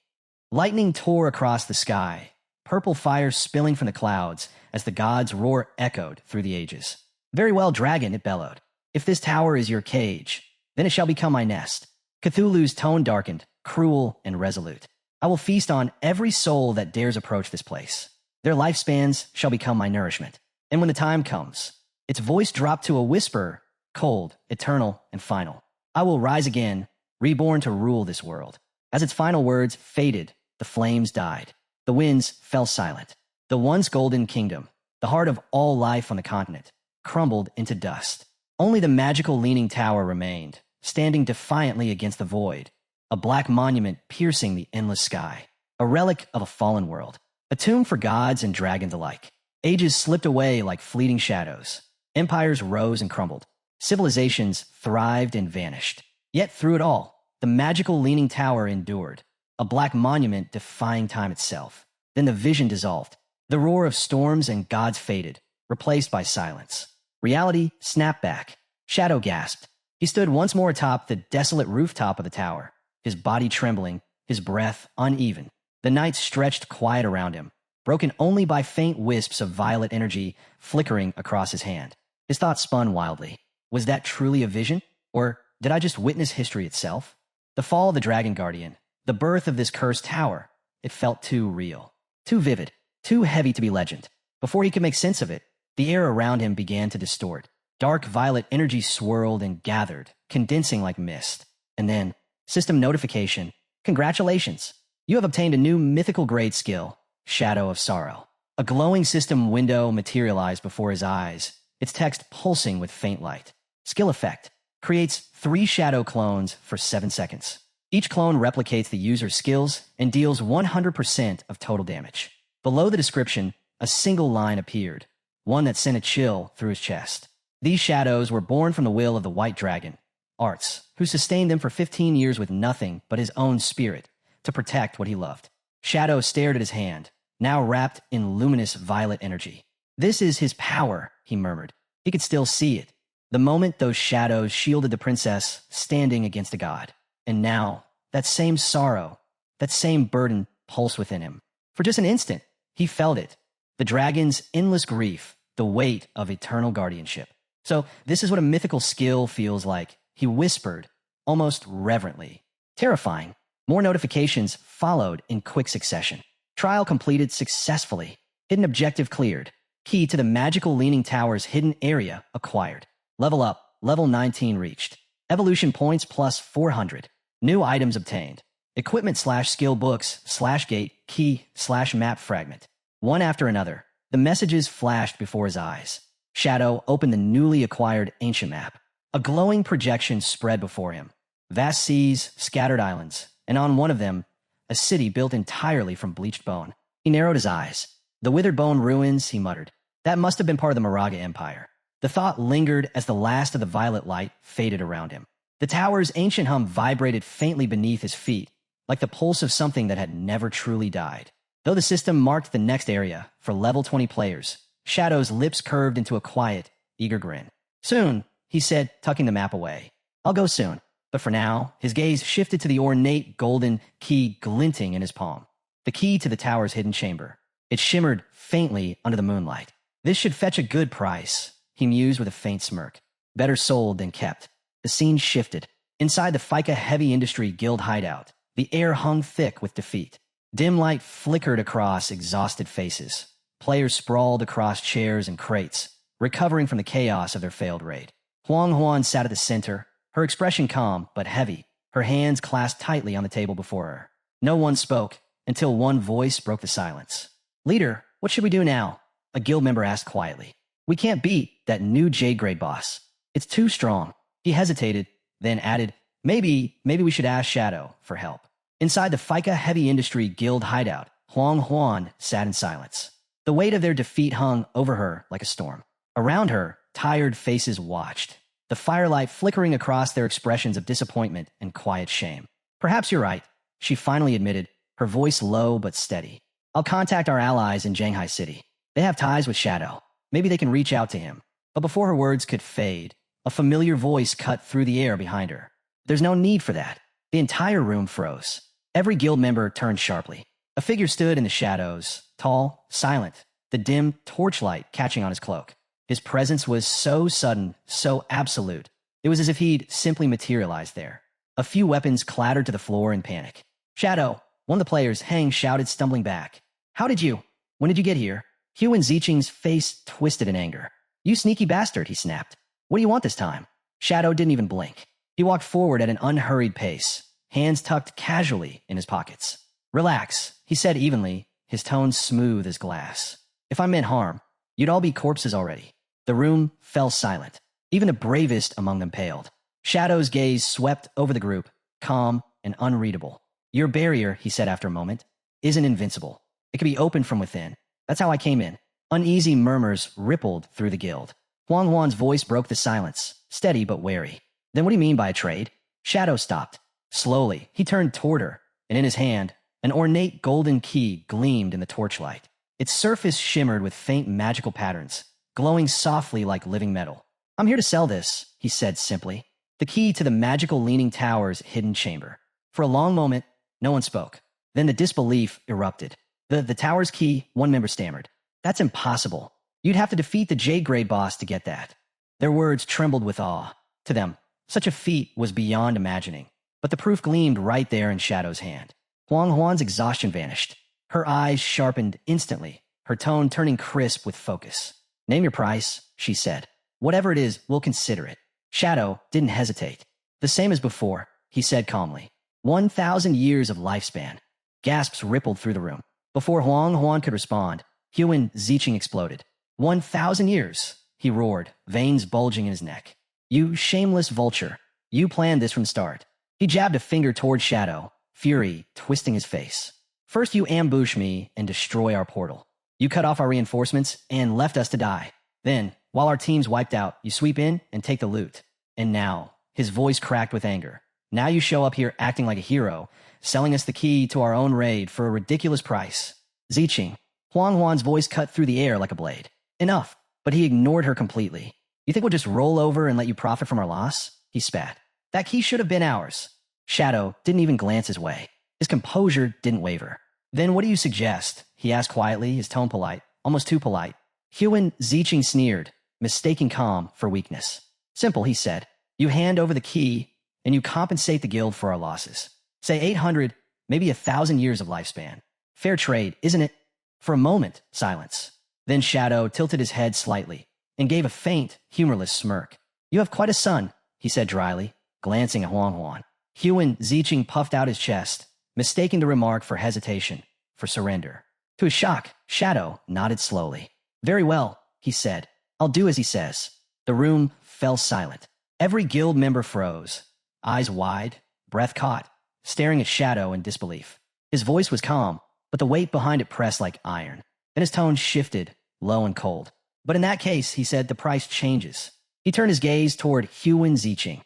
Lightning tore across the sky, purple fire spilling from the clouds as the god's roar echoed through the ages. "Very well, dragon," it bellowed. "If this tower is your cage, then it shall become my nest." Cthulhu's tone darkened, cruel and resolute. "I will feast on every soul that dares approach this place. Their lifespans shall become my nourishment. And when the time comes," its voice dropped to a whisper, cold, eternal, and final. "I will rise again, reborn to rule this world." As its final words faded, the flames died. The winds fell silent. The once golden kingdom, the heart of all life on the continent, crumbled into dust. Only the magical leaning tower remained, standing defiantly against the void, a black monument piercing the endless sky, a relic of a fallen world, a tomb for gods and dragons alike. Ages slipped away like fleeting shadows. Empires rose and crumbled. Civilizations thrived and vanished. Yet through it all, the magical leaning tower endured, a black monument defying time itself. Then the vision dissolved. The roar of storms and gods faded, replaced by silence. Reality snapped back. Shadow gasped. He stood once more atop the desolate rooftop of the tower, his body trembling, his breath uneven. The night stretched quiet around him, broken only by faint wisps of violet energy flickering across his hand. His thoughts spun wildly. Was that truly a vision? Or did I just witness history itself? The fall of the Dragon Guardian, the birth of this cursed tower, it felt too real, too vivid, too heavy to be legend. Before he could make sense of it, the air around him began to distort. Dark violet energy swirled and gathered, condensing like mist. And then, system notification. Congratulations! You have obtained a new mythical grade skill, Shadow of Sorrow. A glowing system window materialized before his eyes, its text pulsing with faint light. Skill effect. Creates 3 shadow clones for 7 seconds. Each clone replicates the user's skills and deals 100% of total damage. Below the description, a single line appeared, one that sent a chill through his chest. These shadows were born from the will of the White Dragon, Arts, who sustained them for 15 years with nothing but his own spirit to protect what he loved. Shadow stared at his hand, now wrapped in luminous violet energy. This is his power, he murmured. He could still see it. The moment those shadows shielded the princess standing against a god. And now, that same sorrow, that same burden pulsed within him. For just an instant, he felt it. The dragon's endless grief, the weight of eternal guardianship. So this is what a mythical skill feels like, he whispered, almost reverently. Terrifying. More notifications followed in quick succession. Trial completed successfully. Hidden objective cleared. Key to the magical Leaning Tower's hidden area acquired. Level up. Level 19 reached. Evolution points plus 400. New items obtained. Equipment/skill books/gate key/map fragment. One after another, the messages flashed before his eyes. Shadow opened the newly acquired ancient map. A glowing projection spread before him. Vast seas, scattered islands, and on one of them, a city built entirely from bleached bone. He narrowed his eyes. The withered bone ruins, he muttered. That must have been part of the Moraga Empire. The thought lingered as the last of the violet light faded around him. The tower's ancient hum vibrated faintly beneath his feet, like the pulse of something that had never truly died. Though the system marked the next area for level 20 players, Shadow's lips curved into a quiet, eager grin. Soon, he said, tucking the map away. I'll go soon. But for now, his gaze shifted to the ornate golden key glinting in his palm. The key to the tower's hidden chamber. It shimmered faintly under the moonlight. This should fetch a good price, he mused with a faint smirk. Better sold than kept. The scene shifted. Inside the FICA Heavy Industry Guild hideout, the air hung thick with defeat. Dim light flickered across exhausted faces. Players sprawled across chairs and crates, recovering from the chaos of their failed raid. Huang Huan sat at the center, her expression calm but heavy, her hands clasped tightly on the table before her. No one spoke until one voice broke the silence. Leader, what should we do now? A guild member asked quietly. We can't beat that new Jade Grade boss. It's too strong. He hesitated, then added, Maybe we should ask Shadow for help. Inside the FICA Heavy Industry Guild hideout, Huang Huan sat in silence. The weight of their defeat hung over her like a storm. Around her, tired faces watched, the firelight flickering across their expressions of disappointment and quiet shame. Perhaps you're right, she finally admitted, her voice low but steady. I'll contact our allies in Shanghai City. They have ties with Shadow. Maybe they can reach out to him. But before her words could fade, a familiar voice cut through the air behind her. There's no need for that. The entire room froze. Every guild member turned sharply. A figure stood in the shadows, tall, silent, the dim torchlight catching on his cloak. His presence was so sudden, so absolute. It was as if he'd simply materialized there. A few weapons clattered to the floor in panic. Shadow, one of the players, Hang, shouted, stumbling back. When did you get here? Huan Ziqing's face twisted in anger. You sneaky bastard, he snapped. What do you want this time? Shadow didn't even blink. He walked forward at an unhurried pace, hands tucked casually in his pockets. Relax, he said evenly, his tone smooth as glass. If I meant harm, you'd all be corpses already. The room fell silent. Even the bravest among them paled. Shadow's gaze swept over the group, calm and unreadable. Your barrier, he said after a moment, isn't invincible. It can be opened from within. That's how I came in. Uneasy murmurs rippled through the guild. Huang Huan's voice broke the silence, steady but wary. Then what do you mean by a trade? Shadow stopped. Slowly, he turned toward her, and in his hand, an ornate golden key gleamed in the torchlight. Its surface shimmered with faint magical patterns, glowing softly like living metal. I'm here to sell this, he said simply. The key to the magical Leaning Tower's hidden chamber. For a long moment, no one spoke. Then the disbelief erupted. The tower's key, one member stammered. That's impossible. You'd have to defeat the J-grade boss to get that. Their words trembled with awe. To them, such a feat was beyond imagining. But the proof gleamed right there in Shadow's hand. Huang Huan's exhaustion vanished. Her eyes sharpened instantly, her tone turning crisp with focus. "Name your price," she said. "Whatever it is, we'll consider it." Shadow didn't hesitate. "The same as before," he said calmly. 1,000 years of lifespan. Gasps rippled through the room. Before Huang Huan could respond, Huan Ziching exploded. 1,000 years, he roared, veins bulging in his neck. "You shameless vulture. You planned this from the start." He jabbed a finger toward Shadow, fury twisting his face. "First you ambush me and destroy our portal. You cut off our reinforcements and left us to die. Then, while our team's wiped out, you sweep in and take the loot. And now," his voice cracked with anger, "now you show up here acting like a hero, selling us the key to our own raid for a ridiculous price." "Ziching," Huang Huan's voice cut through the air like a blade. "Enough." But he ignored her completely. "You think we'll just roll over and let you profit from our loss?" He spat. "That key should have been ours." Shadow didn't even glance his way. His composure didn't waver. "Then what do you suggest?" he asked quietly, his tone polite, almost too polite. Huan Ziching sneered, mistaking calm for weakness. "Simple," he said. "You hand over the key, and you compensate the guild for our losses. Say 800, maybe 1,000 years of lifespan. Fair trade, isn't it?" For a moment, silence. Then Shadow tilted his head slightly and gave a faint, humorless smirk. "You have quite a son," he said dryly, glancing at Huang Huan. Huan Ziching puffed out his chest, mistaking the remark for hesitation, for surrender. To his shock, Shadow nodded slowly. "Very well," he said. "I'll do as he says." The room fell silent. Every guild member froze, eyes wide, breath caught, staring at Shadow in disbelief. His voice was calm, but the weight behind it pressed like iron. Then his tone shifted, low and cold. "But in that case," he said, "the price changes." He turned his gaze toward Huan Ziching,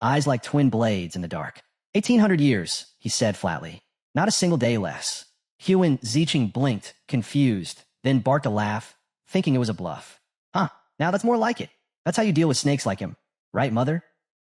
eyes like twin blades in the dark. 1,800 years, he said flatly. "Not a single day less." Huan Ziching blinked, confused, then barked a laugh, thinking it was a bluff. "Huh, now that's more like it. That's how you deal with snakes like him. Right, mother?"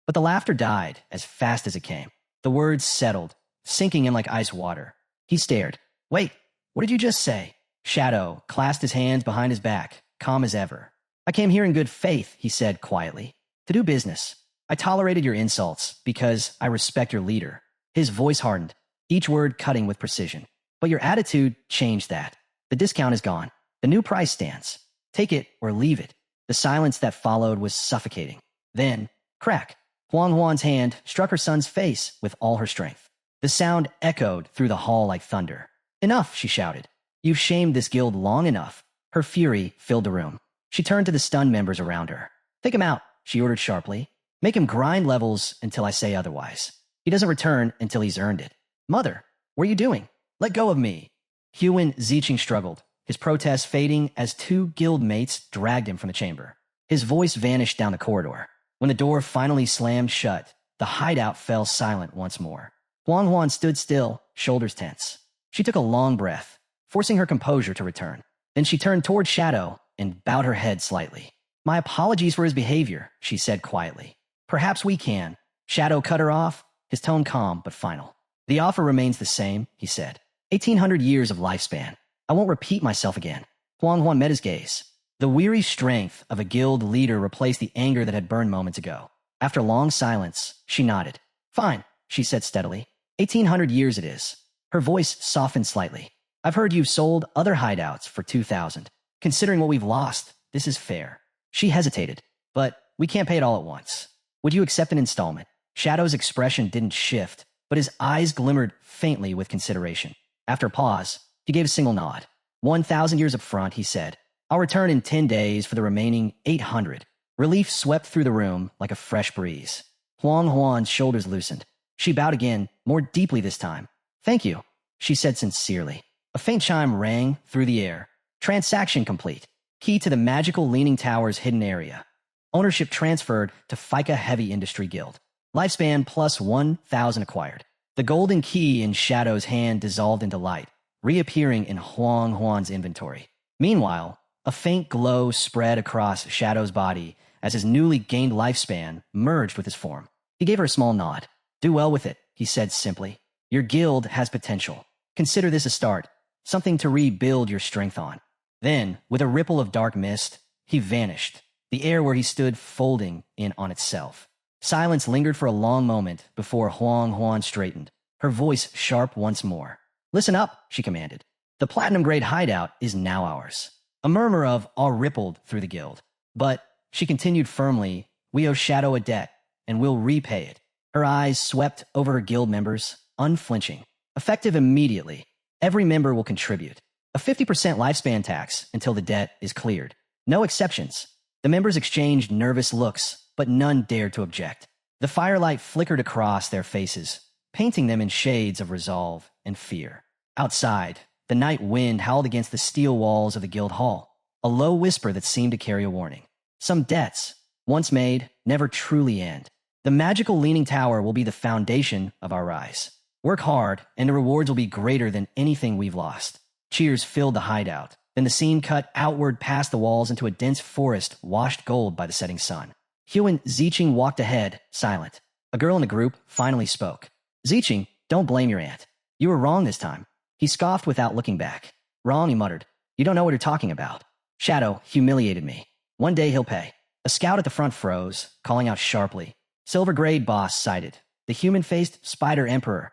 But the laughter died as fast as it came. The words settled, sinking in like ice water. He stared. "Wait, what did you just say?" Shadow clasped his hands behind his back, calm as ever. "I came here in good faith," he said quietly, "to do business. I tolerated your insults because I respect your leader." His voice hardened, each word cutting with precision. "But your attitude changed that. The discount is gone. The new price stands. Take it or leave it." The silence that followed was suffocating. Then, crack, Huang Huan's hand struck her son's face with all her strength. The sound echoed through the hall like thunder. "Enough," she shouted. "You've shamed this guild long enough." Her fury filled the room. She turned to the stunned members around her. "Take him out," she ordered sharply. "Make him grind levels until I say otherwise. He doesn't return until he's earned it." "Mother, what are you doing? Let go of me." Huan Ziching struggled, his protest fading as two guild mates dragged him from the chamber. His voice vanished down the corridor. When the door finally slammed shut, the hideout fell silent once more. Huang Huan stood still, shoulders tense. She took a long breath, forcing her composure to return. Then she turned toward Shadow and bowed her head slightly. "My apologies for his behavior," she said quietly. "Perhaps we can." Shadow cut her off, his tone calm but final. "The offer remains the same," he said. 1,800 years of lifespan. I won't repeat myself again." Huang Huan met his gaze. The weary strength of a guild leader replaced the anger that had burned moments ago. After long silence, she nodded. "Fine," she said steadily. 1,800 years it is." Her voice softened slightly. "I've heard you've sold other hideouts for 2,000. Considering what we've lost, this is fair." She hesitated. "But we can't pay it all at once. Would you accept an installment?" Shadow's expression didn't shift, but his eyes glimmered faintly with consideration. After a pause, he gave a single nod. 1,000 years up front, he said. "I'll return in 10 days for the remaining 800. Relief swept through the room like a fresh breeze. Huang Huan's shoulders loosened. She bowed again, more deeply this time. "Thank you," she said sincerely. A faint chime rang through the air. Transaction complete. Key to the magical Leaning Tower's hidden area. Ownership transferred to FICA Heavy Industry Guild. Lifespan plus 1,000 acquired. The golden key in Shadow's hand dissolved into light, reappearing in Huang Huan's inventory. Meanwhile, a faint glow spread across Shadow's body as his newly gained lifespan merged with his form. He gave her a small nod. "Do well with it," he said simply. "Your guild has potential. Consider this a start, something to rebuild your strength on." Then, with a ripple of dark mist, he vanished, the air where he stood folding in on itself. Silence lingered for a long moment before Huang straightened, her voice sharp once more. "Listen up," she commanded. "The platinum-grade hideout is now ours." A murmur of awe rippled through the guild. "But," she continued firmly, "we owe Shadow a debt, and we'll repay it." Her eyes swept over her guild members, unflinching. "Effective immediately. Every member will contribute. A 50% lifespan tax until the debt is cleared. No exceptions." The members exchanged nervous looks, but none dared to object. The firelight flickered across their faces, painting them in shades of resolve and fear. Outside, the night wind howled against the steel walls of the guild hall, a low whisper that seemed to carry a warning. Some debts, once made, never truly end. The magical leaning tower will be the foundation of our rise. Work hard, and the rewards will be greater than anything we've lost. Cheers filled the hideout. Then the scene cut outward past the walls into a dense forest washed gold by the setting sun. Huan Ziqing walked ahead, silent. A girl in the group finally spoke. "Ziqing, don't blame your aunt. You were wrong this time." He scoffed without looking back. "Wrong," he muttered. "You don't know what you're talking about. Shadow humiliated me. One day he'll pay." A scout at the front froze, calling out sharply. Silver-grade boss sighted. The human-faced Spider Emperor.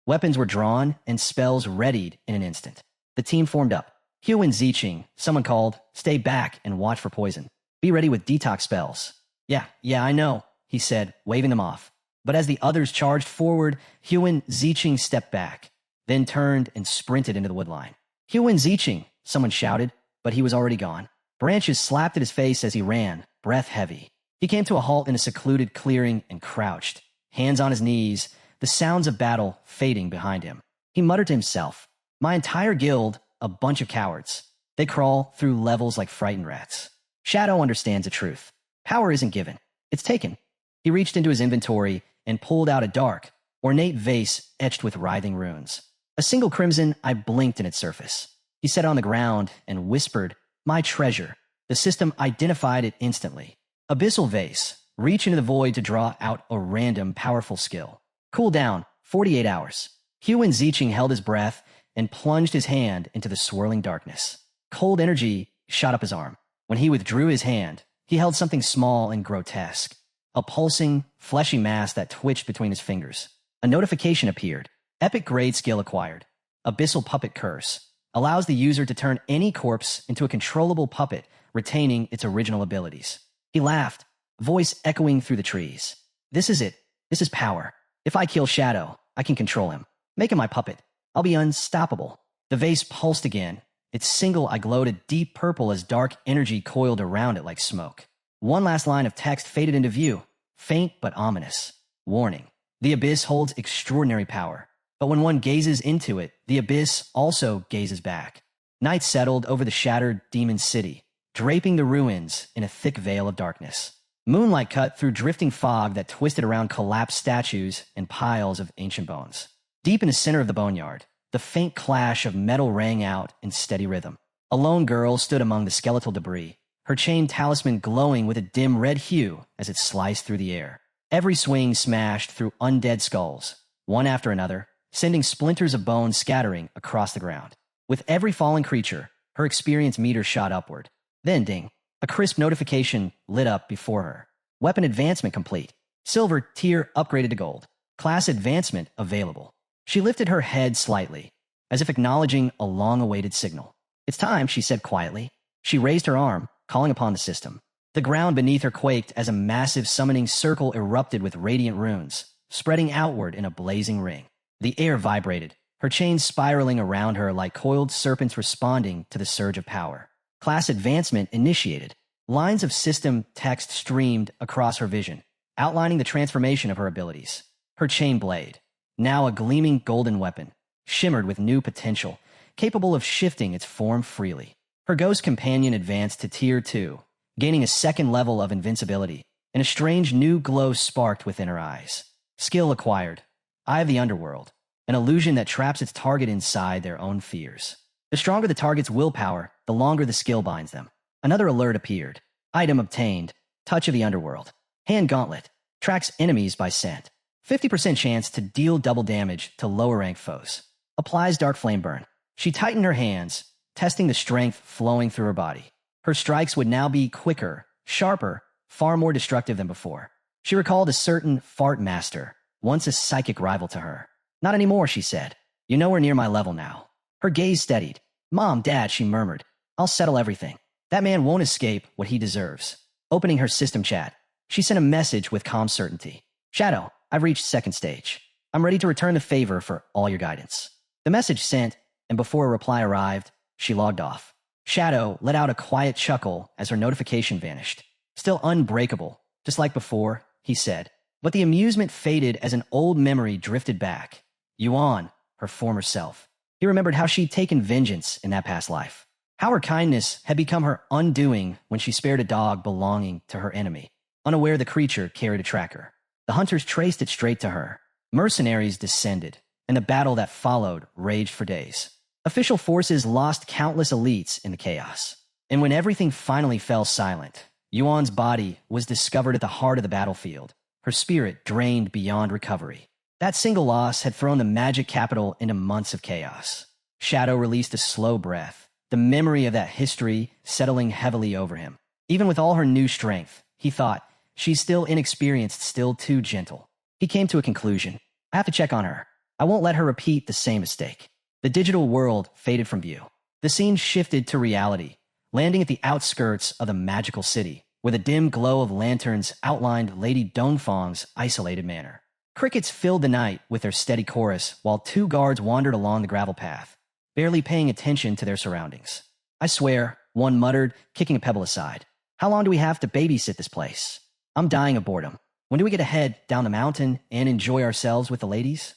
Weapons were drawn, and spells readied in an instant. The team formed up. Huan Ziqing, someone called, "Stay back and watch for poison. Be ready with detox spells." Yeah, I know," he said, waving them off. But as the others charged forward, Huan Ziqing stepped back, then turned and sprinted into the woodline. "Huan Ziqing," someone shouted, but he was already gone. Branches slapped at his face as he ran, breath heavy. He came to a halt in a secluded clearing and crouched, hands on his knees, the sounds of battle fading behind him. He muttered to himself, "My entire guild, a bunch of cowards. They crawl through levels like frightened rats." Shadow understands the truth. Power isn't given. It's taken. He reached into his inventory and pulled out a dark, ornate vase etched with writhing runes. A single crimson eye blinked in its surface. He set it on the ground and whispered, "My treasure." The system identified it instantly. Abyssal vase. Reach into the void to draw out a random, powerful skill. Cool down, 48 hours. Huan Ziqing held his breath and plunged his hand into the swirling darkness. Cold energy shot up his arm. When he withdrew his hand, he held something small and grotesque. A pulsing, fleshy mass that twitched between his fingers. A notification appeared. Epic grade skill acquired. Abyssal Puppet Curse. Allows the user to turn any corpse into a controllable puppet, retaining its original abilities. He laughed, voice echoing through the trees. "This is it. This is power. If I kill Shadow, I can control him. Make him my puppet. I'll be unstoppable." The vase pulsed again. Its single eye glowed a deep purple as dark energy coiled around it like smoke. One last line of text faded into view, faint but ominous. Warning. The abyss holds extraordinary power. But when one gazes into it, the abyss also gazes back. Night settled over the shattered demon city, draping the ruins in a thick veil of darkness. Moonlight cut through drifting fog that twisted around collapsed statues and piles of ancient bones. Deep in the center of the boneyard, the faint clash of metal rang out in steady rhythm. A lone girl stood among the skeletal debris, her chain talisman glowing with a dim red hue as it sliced through the air. Every swing smashed through undead skulls, one after another, sending splinters of bone scattering across the ground. With every falling creature, her experience meter shot upward. Then, ding, a crisp notification lit up before her. Weapon advancement complete. Silver tier upgraded to gold. Class advancement available. She lifted her head slightly, as if acknowledging a long-awaited signal. "It's time," she said quietly. She raised her arm, calling upon the system. The ground beneath her quaked as a massive summoning circle erupted with radiant runes, spreading outward in a blazing ring. The air vibrated, her chains spiraling around her like coiled serpents responding to the surge of power. Class advancement initiated. Lines of system text streamed across her vision, outlining the transformation of her abilities. Her chain blade, now a gleaming golden weapon, shimmered with new potential, capable of shifting its form freely. Her ghost companion advanced to Tier 2, gaining a second level of invincibility, and a strange new glow sparked within her eyes. Skill acquired. Eye of the Underworld, an illusion that traps its target inside their own fears. The stronger the target's willpower, the longer the skill binds them. Another alert appeared. Item obtained. Touch of the Underworld. Hand Gauntlet. Tracks enemies by scent. 50% chance to deal double damage to lower-ranked foes. Applies Dark Flame Burn. She tightened her hands, testing the strength flowing through her body. Her strikes would now be quicker, sharper, far more destructive than before. She recalled a certain fart master, once a psychic rival to her. Not anymore, she said. You're nowhere near my level now. Her gaze steadied. Mom, Dad, she murmured. I'll settle everything. That man won't escape what he deserves. Opening her system chat, she sent a message with calm certainty. Shadow, I've reached second stage. I'm ready to return the favor for all your guidance. The message sent, and before a reply arrived, she logged off. Shadow let out a quiet chuckle as her notification vanished. Still unbreakable, just like before, he said. But the amusement faded as an old memory drifted back. Yuan, her former self. He remembered how she'd taken vengeance in that past life. How her kindness had become her undoing when she spared a dog belonging to her enemy. Unaware the creature carried a tracker. The hunters traced it straight to her. Mercenaries descended, and the battle that followed raged for days. Official forces lost countless elites in the chaos. And when everything finally fell silent, Yuan's body was discovered at the heart of the battlefield, her spirit drained beyond recovery. That single loss had thrown the magic capital into months of chaos. Shadow released a slow breath, the memory of that history settling heavily over him. Even with all her new strength, he thought, she's still inexperienced, still too gentle. He came to a conclusion. I have to check on her. I won't let her repeat the same mistake. The digital world faded from view. The scene shifted to reality, landing at the outskirts of the magical city, where the dim glow of lanterns outlined Lady Dongfang's isolated manor. Crickets filled the night with their steady chorus while two guards wandered along the gravel path, barely paying attention to their surroundings. I swear, one muttered, kicking a pebble aside. How long do we have to babysit this place? I'm dying of boredom. When do we get to head down the mountain and enjoy ourselves with the ladies?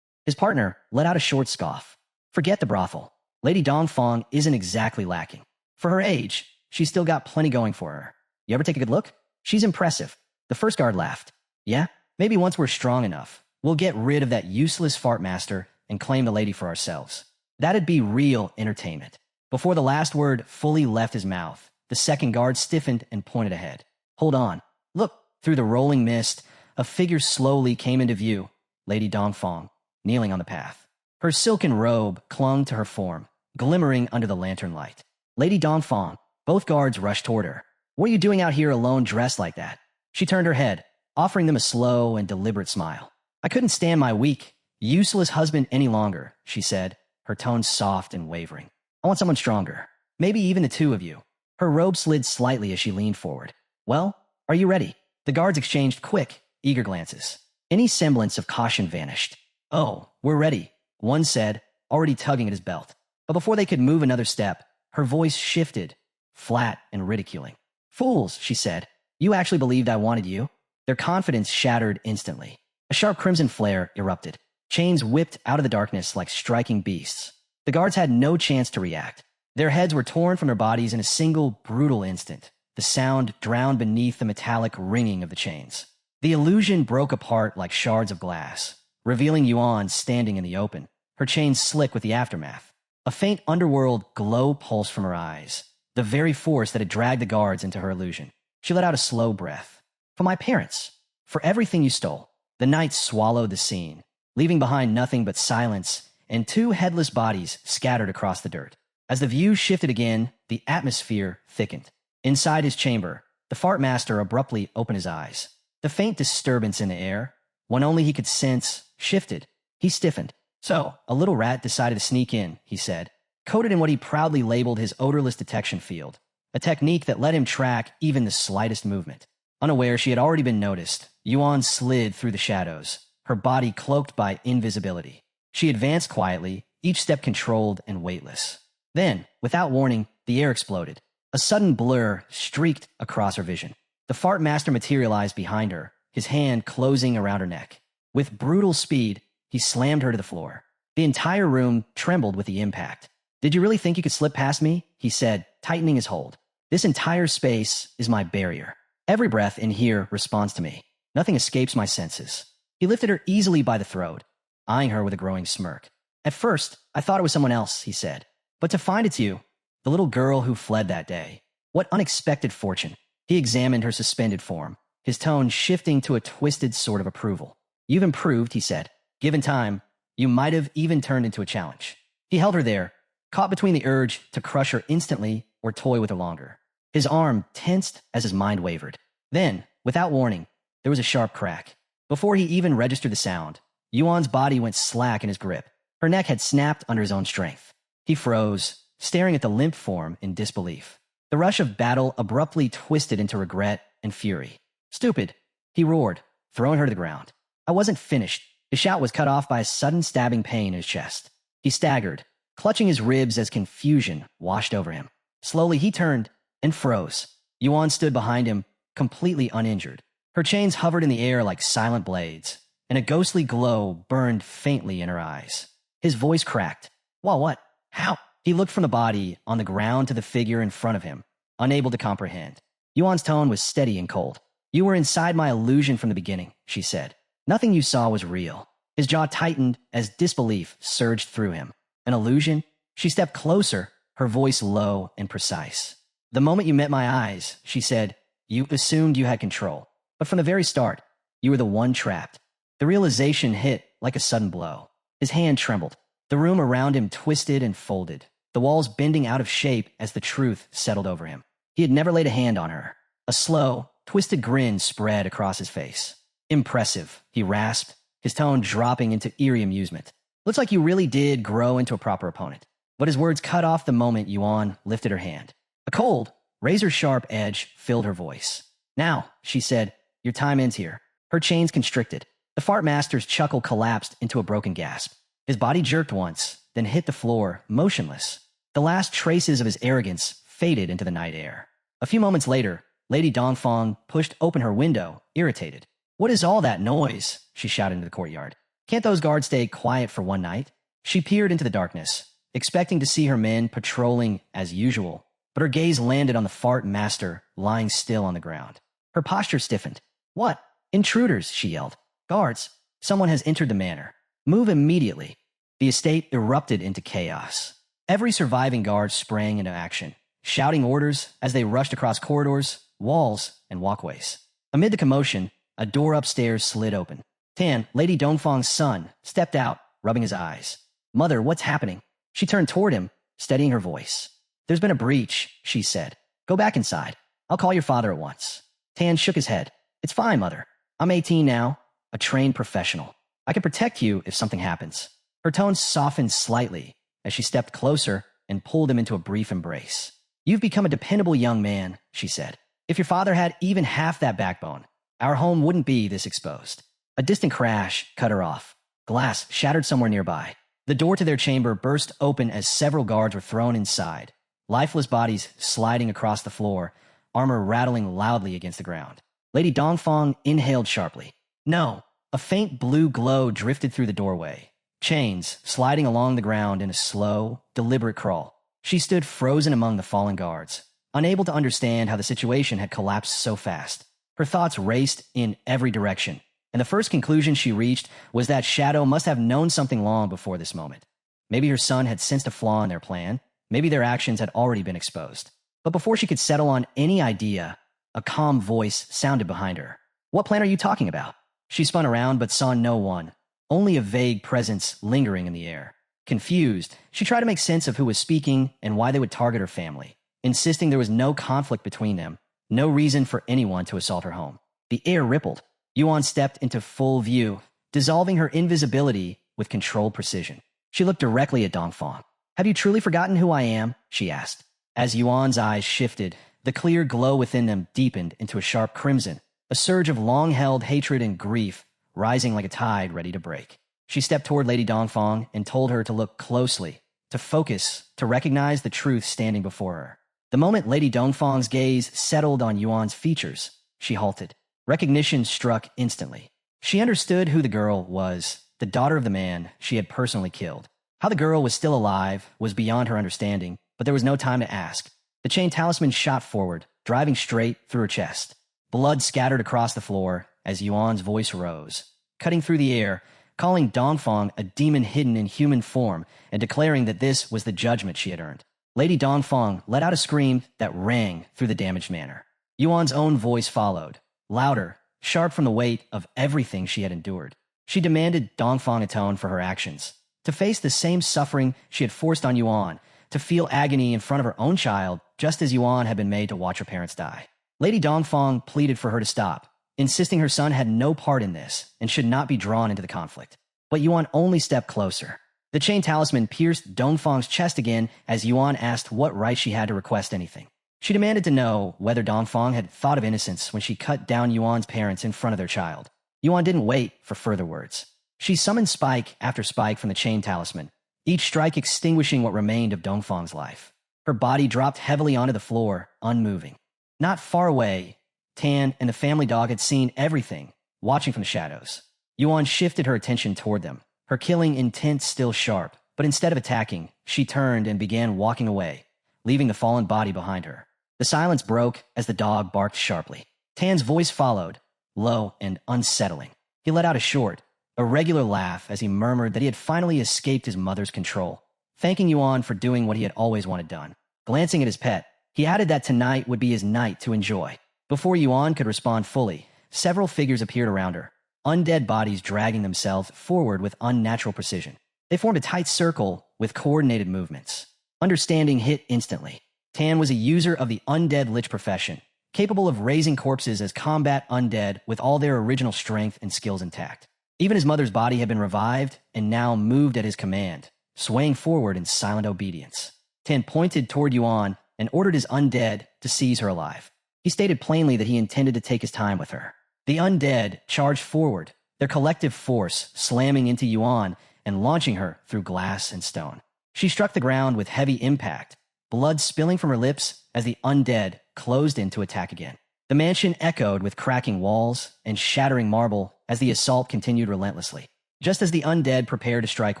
His partner let out a short scoff. Forget the brothel. Lady Dongfang isn't exactly lacking. For her age, she's still got plenty going for her. You ever take a good look? She's impressive. The first guard laughed. Yeah, maybe once we're strong enough, we'll get rid of that useless fart master and claim the lady for ourselves. That'd be real entertainment. Before the last word fully left his mouth, the second guard stiffened and pointed ahead. Hold on. Look, through the rolling mist, a figure slowly came into view. Lady Dongfang, kneeling on the path. Her silken robe clung to her form, glimmering under the lantern light. Lady Dongfang, both guards rushed toward her. What are you doing out here alone dressed like that? She turned her head, offering them a slow and deliberate smile. I couldn't stand my weak, useless husband any longer, she said, her tone soft and wavering. I want someone stronger. Maybe even the two of you. Her robe slid slightly as she leaned forward. Well, are you ready? The guards exchanged quick, eager glances. Any semblance of caution vanished. Oh, we're ready, one said, already tugging at his belt. But before they could move another step, her voice shifted, flat and ridiculing. Fools, she said. You actually believed I wanted you? Their confidence shattered instantly. A sharp crimson flare erupted. Chains whipped out of the darkness like striking beasts. The guards had no chance to react. Their heads were torn from their bodies in a single, brutal instant. The sound drowned beneath the metallic ringing of the chains. The illusion broke apart like shards of glass, revealing Yuan standing in the open, her chains slick with the aftermath. A faint underworld glow pulsed from her eyes, the very force that had dragged the guards into her illusion. She let out a slow breath. For my parents, for everything you stole. The night swallowed the scene, leaving behind nothing but silence and two headless bodies scattered across the dirt. As the view shifted again, the atmosphere thickened. Inside his chamber, the fart master abruptly opened his eyes. The faint disturbance in the air, one only he could sense, shifted. He stiffened. So, a little rat decided to sneak in, he said, coated in what he proudly labeled his odorless detection field, a technique that let him track even the slightest movement. Unaware she had already been noticed, Yuan slid through the shadows, her body cloaked by invisibility. She advanced quietly, each step controlled and weightless. Then, without warning, the air exploded. A sudden blur streaked across her vision. The fart master materialized behind her, his hand closing around her neck. With brutal speed, he slammed her to the floor. The entire room trembled with the impact. Did you really think you could slip past me? He said, tightening his hold. This entire space is my barrier. Every breath in here responds to me. Nothing escapes my senses. He lifted her easily by the throat, eyeing her with a growing smirk. At first, I thought it was someone else, he said. But to find it's you, the little girl who fled that day. What unexpected fortune. He examined her suspended form, his tone shifting to a twisted sort of approval. You've improved, he said. Given time, you might have even turned into a challenge. He held her there, caught between the urge to crush her instantly or toy with her longer. His arm tensed as his mind wavered. Then, without warning, there was a sharp crack. Before he even registered the sound, Yuan's body went slack in his grip. Her neck had snapped under his own strength. He froze, staring at the limp form in disbelief. The rush of battle abruptly twisted into regret and fury. "Stupid!" he roared, throwing her to the ground. I wasn't finished. His shout was cut off by a sudden stabbing pain in his chest. He staggered, clutching his ribs as confusion washed over him. Slowly he turned and froze. Yuan stood behind him, completely uninjured. Her chains hovered in the air like silent blades, and a ghostly glow burned faintly in her eyes. His voice cracked. What? How?" He looked from the body on the ground to the figure in front of him, unable to comprehend. Yuan's tone was steady and cold. "You were inside my illusion from the beginning," she said. "Nothing you saw was real." His jaw tightened as disbelief surged through him. "An illusion?" She stepped closer, her voice low and precise. "The moment you met my eyes," she said, "you assumed you had control. But from the very start, you were the one trapped." The realization hit like a sudden blow. His hand trembled. The room around him twisted and folded, the walls bending out of shape as the truth settled over him. He had never laid a hand on her. A slow, twisted grin spread across his face. "Impressive," he rasped, his tone dropping into eerie amusement. "Looks like you really did grow into a proper opponent." But his words cut off the moment Yuan lifted her hand. A cold, razor-sharp edge filled her voice. "Now," she said, "your time ends here." Her chains constricted. The fart master's chuckle collapsed into a broken gasp. His body jerked once, then hit the floor, motionless. The last traces of his arrogance faded into the night air. A few moments later, Lady Dongfang pushed open her window, irritated. "What is all that noise?" she shouted into the courtyard. "Can't those guards stay quiet for one night?" She peered into the darkness, expecting to see her men patrolling as usual, but her gaze landed on the fart master lying still on the ground. Her posture stiffened. "What? Intruders!" she yelled. "Guards! Someone has entered the manor. Move immediately." The estate erupted into chaos. Every surviving guard sprang into action, shouting orders as they rushed across corridors, walls, and walkways. Amid the commotion, a door upstairs slid open. Tan, Lady Dongfang's son, stepped out, rubbing his eyes. "Mother, what's happening?" She turned toward him, steadying her voice. "There's been a breach," she said. "Go back inside. I'll call your father at once." Tan shook his head. "It's fine, Mother. I'm 18 now, a trained professional. I can protect you if something happens." Her tone softened slightly as she stepped closer and pulled him into a brief embrace. "You've become a dependable young man," she said. "If your father had even half that backbone, our home wouldn't be this exposed." A distant crash cut her off. Glass shattered somewhere nearby. The door to their chamber burst open as several guards were thrown inside, lifeless bodies sliding across the floor, armor rattling loudly against the ground. Lady Dongfang inhaled sharply. "No." A faint blue glow drifted through the doorway, chains sliding along the ground in a slow, deliberate crawl. She stood frozen among the fallen guards, unable to understand how the situation had collapsed so fast. Her thoughts raced in every direction, and the first conclusion she reached was that Shadow must have known something long before this moment. Maybe her son had sensed a flaw in their plan. Maybe their actions had already been exposed. But before she could settle on any idea, a calm voice sounded behind her. "What plan are you talking about?" She spun around but saw no one, only a vague presence lingering in the air. Confused, she tried to make sense of who was speaking and why they would target her family, insisting there was no conflict between them, no reason for anyone to assault her home. The air rippled. Yuan stepped into full view, dissolving her invisibility with controlled precision. She looked directly at Dongfang. "Have you truly forgotten who I am?" she asked. As Yuan's eyes shifted, the clear glow within them deepened into a sharp crimson, a surge of long-held hatred and grief rising like a tide ready to break. She stepped toward Lady Dongfang and told her to look closely, to focus, to recognize the truth standing before her. The moment Lady Dongfang's gaze settled on Yuan's features, she halted. Recognition struck instantly. She understood who the girl was, the daughter of the man she had personally killed. How the girl was still alive was beyond her understanding, but there was no time to ask. The chain talisman shot forward, driving straight through her chest. Blood scattered across the floor as Yuan's voice rose, cutting through the air, calling Dongfang a demon hidden in human form and declaring that this was the judgment she had earned. Lady Dongfang let out a scream that rang through the damaged manor. Yuan's own voice followed, louder, sharp from the weight of everything she had endured. She demanded Dongfang atone for her actions, to face the same suffering she had forced on Yuan, to feel agony in front of her own child, just as Yuan had been made to watch her parents die. Lady Dongfang pleaded for her to stop, insisting her son had no part in this and should not be drawn into the conflict. But Yuan only stepped closer. The chain talisman pierced Dongfang's chest again as Yuan asked what right she had to request anything. She demanded to know whether Dongfang had thought of innocence when she cut down Yuan's parents in front of their child. Yuan didn't wait for further words. She summoned spike after spike from the chain talisman, each strike extinguishing what remained of Dongfang's life. Her body dropped heavily onto the floor, unmoving. Not far away, Tan and the family dog had seen everything, watching from the shadows. Yuan shifted her attention toward them, her killing intent still sharp, but instead of attacking, she turned and began walking away, leaving the fallen body behind her. The silence broke as the dog barked sharply. Tan's voice followed, low and unsettling. He let out a short, irregular laugh as he murmured that he had finally escaped his mother's control, thanking Yuan for doing what he had always wanted done. Glancing at his pet, he added that tonight would be his night to enjoy. Before Yuan could respond fully, several figures appeared around her, undead bodies dragging themselves forward with unnatural precision. They formed a tight circle with coordinated movements. Understanding hit instantly. Tan was a user of the undead lich profession, capable of raising corpses as combat undead with all their original strength and skills intact. Even his mother's body had been revived and now moved at his command, swaying forward in silent obedience. Tan pointed toward Yuan and ordered his undead to seize her alive. He stated plainly that he intended to take his time with her. The undead charged forward, their collective force slamming into Yuan and launching her through glass and stone. She struck the ground with heavy impact, blood spilling from her lips as the undead closed in to attack again. The mansion echoed with cracking walls and shattering marble as the assault continued relentlessly. Just as the undead prepared to strike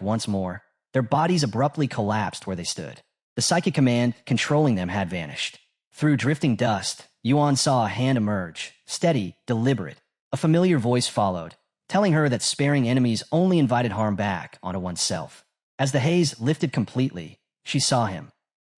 once more, their bodies abruptly collapsed where they stood. The psychic command controlling them had vanished. Through drifting dust, Yuan saw a hand emerge, steady, deliberate. A familiar voice followed, telling her that sparing enemies only invited harm back onto oneself. As the haze lifted completely, she saw him.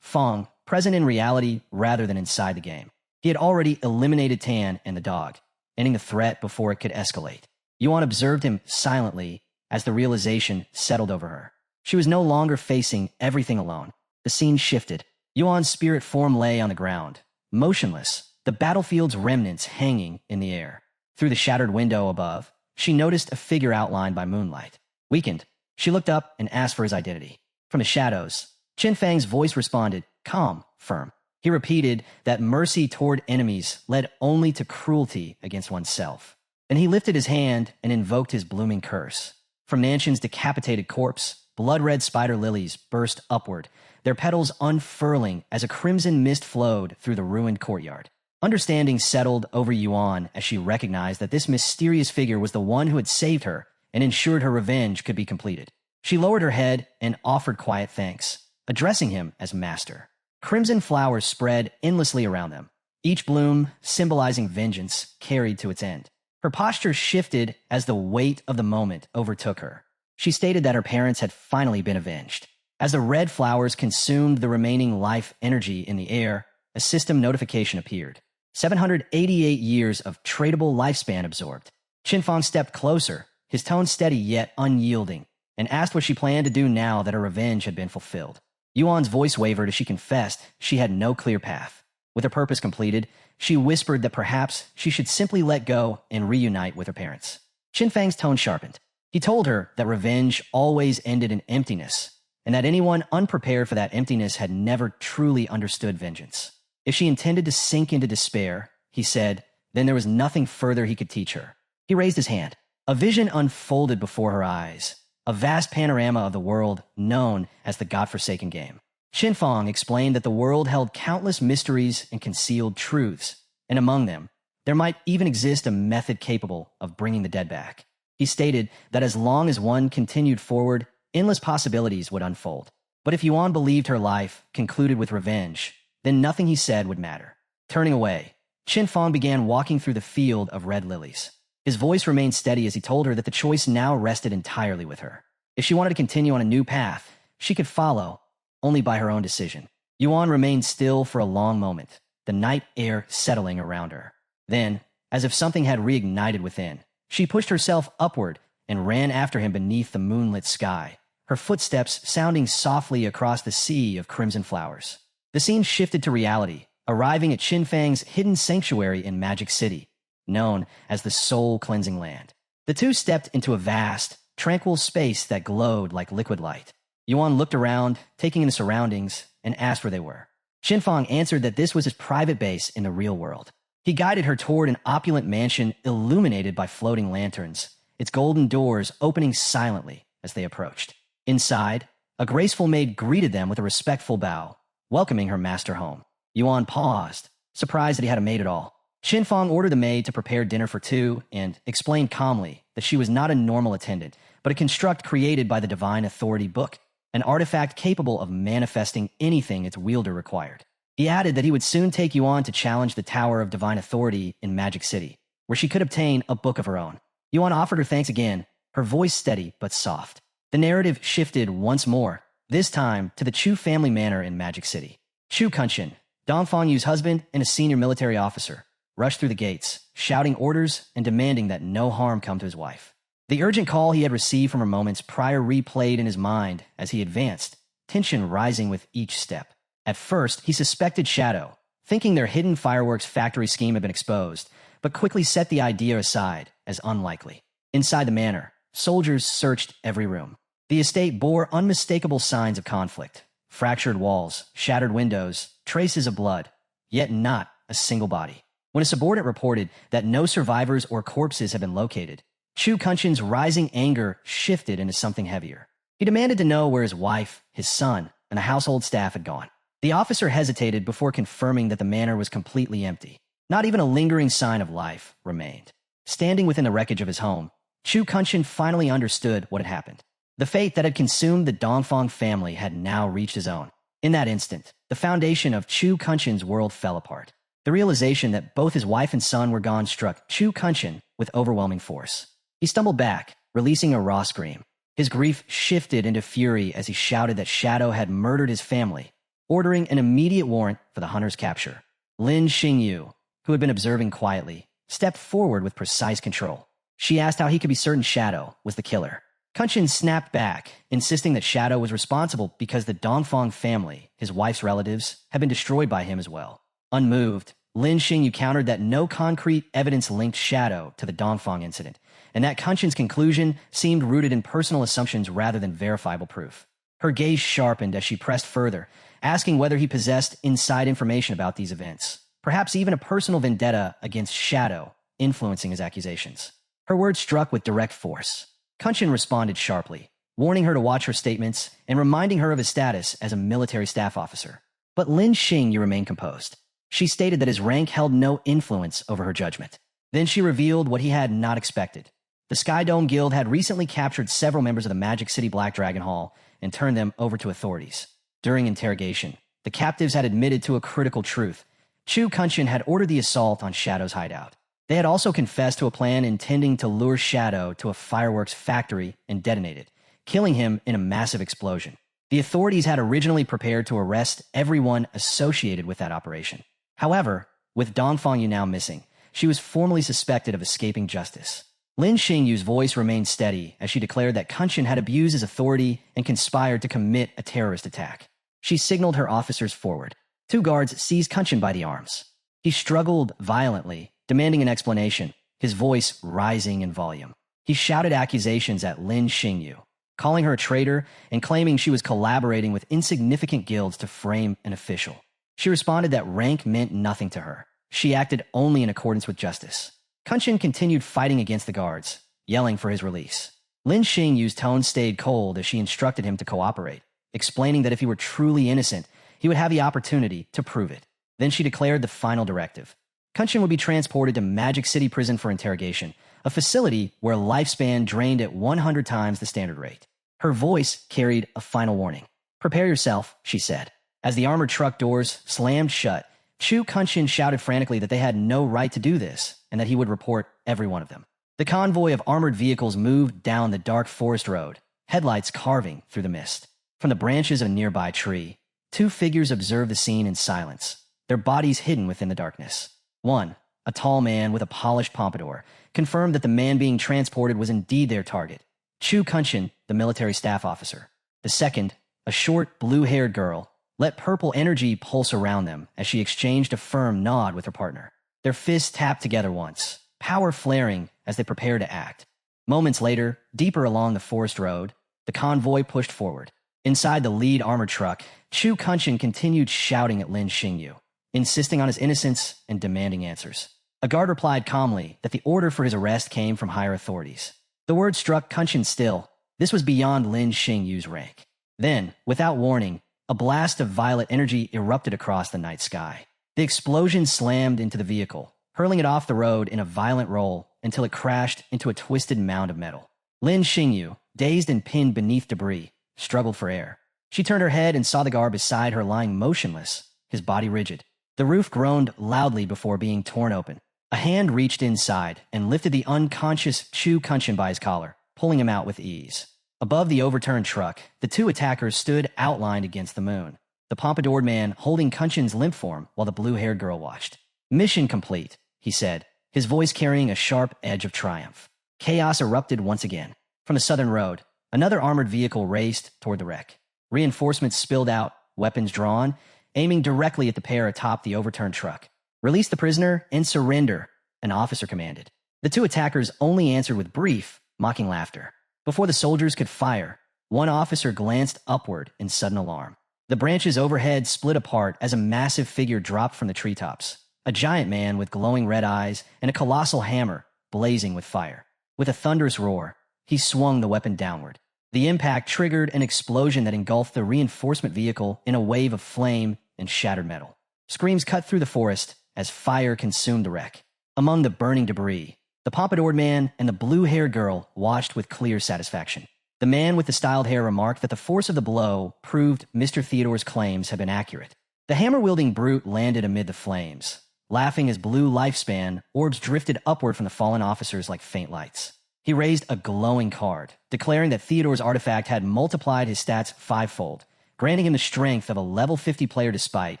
Fong, present in reality rather than inside the game. He had already eliminated Tan and the dog, ending the threat before it could escalate. Yuan observed him silently as the realization settled over her. She was no longer facing everything alone. The scene shifted. Yuan's spirit form lay on the ground, motionless, the battlefield's remnants hanging in the air. Through the shattered window above, she noticed a figure outlined by moonlight. Weakened, she looked up and asked for his identity. From the shadows, Qin Fang's voice responded, calm, firm. He repeated that mercy toward enemies led only to cruelty against oneself. Then he lifted his hand and invoked his blooming curse. From Nanshan's decapitated corpse, blood-red spider lilies burst upward, their petals unfurling as a crimson mist flowed through the ruined courtyard. Understanding settled over Yuan as she recognized that this mysterious figure was the one who had saved her and ensured her revenge could be completed. She lowered her head and offered quiet thanks, addressing him as master. Crimson flowers spread endlessly around them, each bloom symbolizing vengeance carried to its end. Her posture shifted as the weight of the moment overtook her. She stated that her parents had finally been avenged. As the red flowers consumed the remaining life energy in the air, a system notification appeared. 788 years of tradable lifespan absorbed. Qinfang stepped closer, his tone steady yet unyielding, and asked what she planned to do now that her revenge had been fulfilled. Yuan's voice wavered as she confessed she had no clear path. With her purpose completed, she whispered that perhaps she should simply let go and reunite with her parents. Qinfang's tone sharpened. He told her that revenge always ended in emptiness, and that anyone unprepared for that emptiness had never truly understood vengeance. If she intended to sink into despair, he said, then there was nothing further he could teach her. He raised his hand. A vision unfolded before her eyes, a vast panorama of the world known as the godforsaken game. Qinfang explained that the world held countless mysteries and concealed truths, and among them, there might even exist a method capable of bringing the dead back. He stated that as long as one continued forward, endless possibilities would unfold. But if Yuan believed her life concluded with revenge, then nothing he said would matter. Turning away, Qinfang began walking through the field of red lilies. His voice remained steady as he told her that the choice now rested entirely with her. If she wanted to continue on a new path, she could follow, only by her own decision. Yuan remained still for a long moment, the night air settling around her. Then, as if something had reignited within, she pushed herself upward and ran after him beneath the moonlit sky, her footsteps sounding softly across the sea of crimson flowers. The scene shifted to reality, arriving at Qinfang's hidden sanctuary in Magic City, known as the Soul-Cleansing Land. The two stepped into a vast, tranquil space that glowed like liquid light. Yuan looked around, taking in the surroundings, and asked where they were. Qinfang answered that this was his private base in the real world. He guided her toward an opulent mansion illuminated by floating lanterns, its golden doors opening silently as they approached. Inside, a graceful maid greeted them with a respectful bow, welcoming her master home. Yuan paused, surprised that he had a maid at all. Qinfang ordered the maid to prepare dinner for two and explained calmly that she was not a normal attendant, but a construct created by the Divine Authority Book, an artifact capable of manifesting anything its wielder required. He added that he would soon take Yuan to challenge the Tower of Divine Authority in Magic City, where she could obtain a book of her own. Yuan offered her thanks again, her voice steady but soft. The narrative shifted once more, this time to the Chu family manor in Magic City. Chu Kunchen, Dongfang Yu's husband and a senior military officer, rushed through the gates, shouting orders and demanding that no harm come to his wife. The urgent call he had received from her moments prior replayed in his mind as he advanced, tension rising with each step. At first, he suspected Shadow, thinking their hidden fireworks factory scheme had been exposed, but quickly set the idea aside as unlikely. Inside the manor, soldiers searched every room. The estate bore unmistakable signs of conflict: fractured walls, shattered windows, traces of blood, yet not a single body. When a subordinate reported that no survivors or corpses had been located, Chu Kunchen's rising anger shifted into something heavier. He demanded to know where his wife, his son, and the household staff had gone. The officer hesitated before confirming that the manor was completely empty. Not even a lingering sign of life remained. Standing within the wreckage of his home, Chu Kunchen finally understood what had happened. The fate that had consumed the Dongfang family had now reached his own. In that instant, the foundation of Chu Kunchen's world fell apart. The realization that both his wife and son were gone struck Chu Kunchen with overwhelming force. He stumbled back, releasing a raw scream. His grief shifted into fury as he shouted that Shadow had murdered his family, ordering an immediate warrant for the hunter's capture. Lin Xingyu, who had been observing quietly, stepped forward with precise control. She asked how he could be certain Shadow was the killer. Kunchen snapped back, insisting that Shadow was responsible because the Dongfang family, his wife's relatives, had been destroyed by him as well. Unmoved, Lin Xingyu countered that no concrete evidence linked Shadow to the Dongfang incident, and that Kunchen's conclusion seemed rooted in personal assumptions rather than verifiable proof. Her gaze sharpened as she pressed further, asking whether he possessed inside information about these events, perhaps even a personal vendetta against Shadow influencing his accusations. Her words struck with direct force. Kunchen responded sharply, warning her to watch her statements and reminding her of his status as a military staff officer. But Lin Xingyu remained composed. She stated that his rank held no influence over her judgment. Then she revealed what he had not expected. The Sky Dome Guild had recently captured several members of the Magic City Black Dragon Hall and turned them over to authorities. During interrogation, the captives had admitted to a critical truth. Chu Kunchen had ordered the assault on Shadow's hideout. They had also confessed to a plan intending to lure Shadow to a fireworks factory and detonate it, killing him in a massive explosion. The authorities had originally prepared to arrest everyone associated with that operation. However, with Dongfang Yu now missing, she was formally suspected of escaping justice. Lin Xingyu's voice remained steady as she declared that Kunchen had abused his authority and conspired to commit a terrorist attack. She signaled her officers forward. Two guards seized Kunchen by the arms. He struggled violently, demanding an explanation, his voice rising in volume. He shouted accusations at Lin Xingyu, calling her a traitor and claiming she was collaborating with insignificant guilds to frame an official. She responded that rank meant nothing to her. She acted only in accordance with justice. Kunchen continued fighting against the guards, yelling for his release. Lin Xingyu's tone stayed cold as she instructed him to cooperate, explaining that if he were truly innocent, he would have the opportunity to prove it. Then she declared the final directive. Kunchen would be transported to Magic City Prison for interrogation, a facility where lifespan drained at 100 times the standard rate. Her voice carried a final warning. "Prepare yourself," she said. As the armored truck doors slammed shut, Chu Kunchen shouted frantically that they had no right to do this and that he would report every one of them. The convoy of armored vehicles moved down the dark forest road, headlights carving through the mist. From the branches of a nearby tree, two figures observed the scene in silence, their bodies hidden within the darkness. One, a tall man with a polished pompadour, confirmed that the man being transported was indeed their target. Chu Kunchen, the military staff officer. The second, a short, blue-haired girl, let purple energy pulse around them as she exchanged a firm nod with her partner. Their fists tapped together once, power flaring as they prepared to act. Moments later, deeper along the forest road, the convoy pushed forward. Inside the lead armored truck, Chu Kunshin continued shouting at Lin Xingyu, insisting on his innocence and demanding answers. A guard replied calmly that the order for his arrest came from higher authorities. The word struck Kunshin still. This was beyond Lin Xingyu's rank. Then, without warning, a blast of violet energy erupted across the night sky. The explosion slammed into the vehicle, hurling it off the road in a violent roll until it crashed into a twisted mound of metal. Lin Xingyu, dazed and pinned beneath debris, struggled for air. She turned her head and saw the guard beside her lying motionless, his body rigid. The roof groaned loudly before being torn open. A hand reached inside and lifted the unconscious Chu Kunshin by his collar, pulling him out with ease. Above the overturned truck, the two attackers stood outlined against the moon, the pompadoured man holding Kunshin's limp form while the blue-haired girl watched. "Mission complete," he said, his voice carrying a sharp edge of triumph. Chaos erupted once again. From the southern road, another armored vehicle raced toward the wreck. Reinforcements spilled out, weapons drawn, aiming directly at the pair atop the overturned truck. "Release the prisoner and surrender," an officer commanded. The two attackers only answered with brief, mocking laughter. Before the soldiers could fire, one officer glanced upward in sudden alarm. The branches overhead split apart as a massive figure dropped from the treetops. A giant man with glowing red eyes and a colossal hammer blazing with fire. With a thunderous roar, he swung the weapon downward. The impact triggered an explosion that engulfed the reinforcement vehicle in a wave of flame and shattered metal. Screams cut through the forest as fire consumed the wreck. Among the burning debris, the pompadoured man and the blue-haired girl watched with clear satisfaction. The man with the styled hair remarked that the force of the blow proved Mr. Theodore's claims had been accurate. The hammer-wielding brute landed amid the flames. Laughing his blue lifespan, orbs drifted upward from the fallen officers like faint lights. He raised a glowing card, declaring that Theodore's artifact had multiplied his stats fivefold, granting him the strength of a level 50 player despite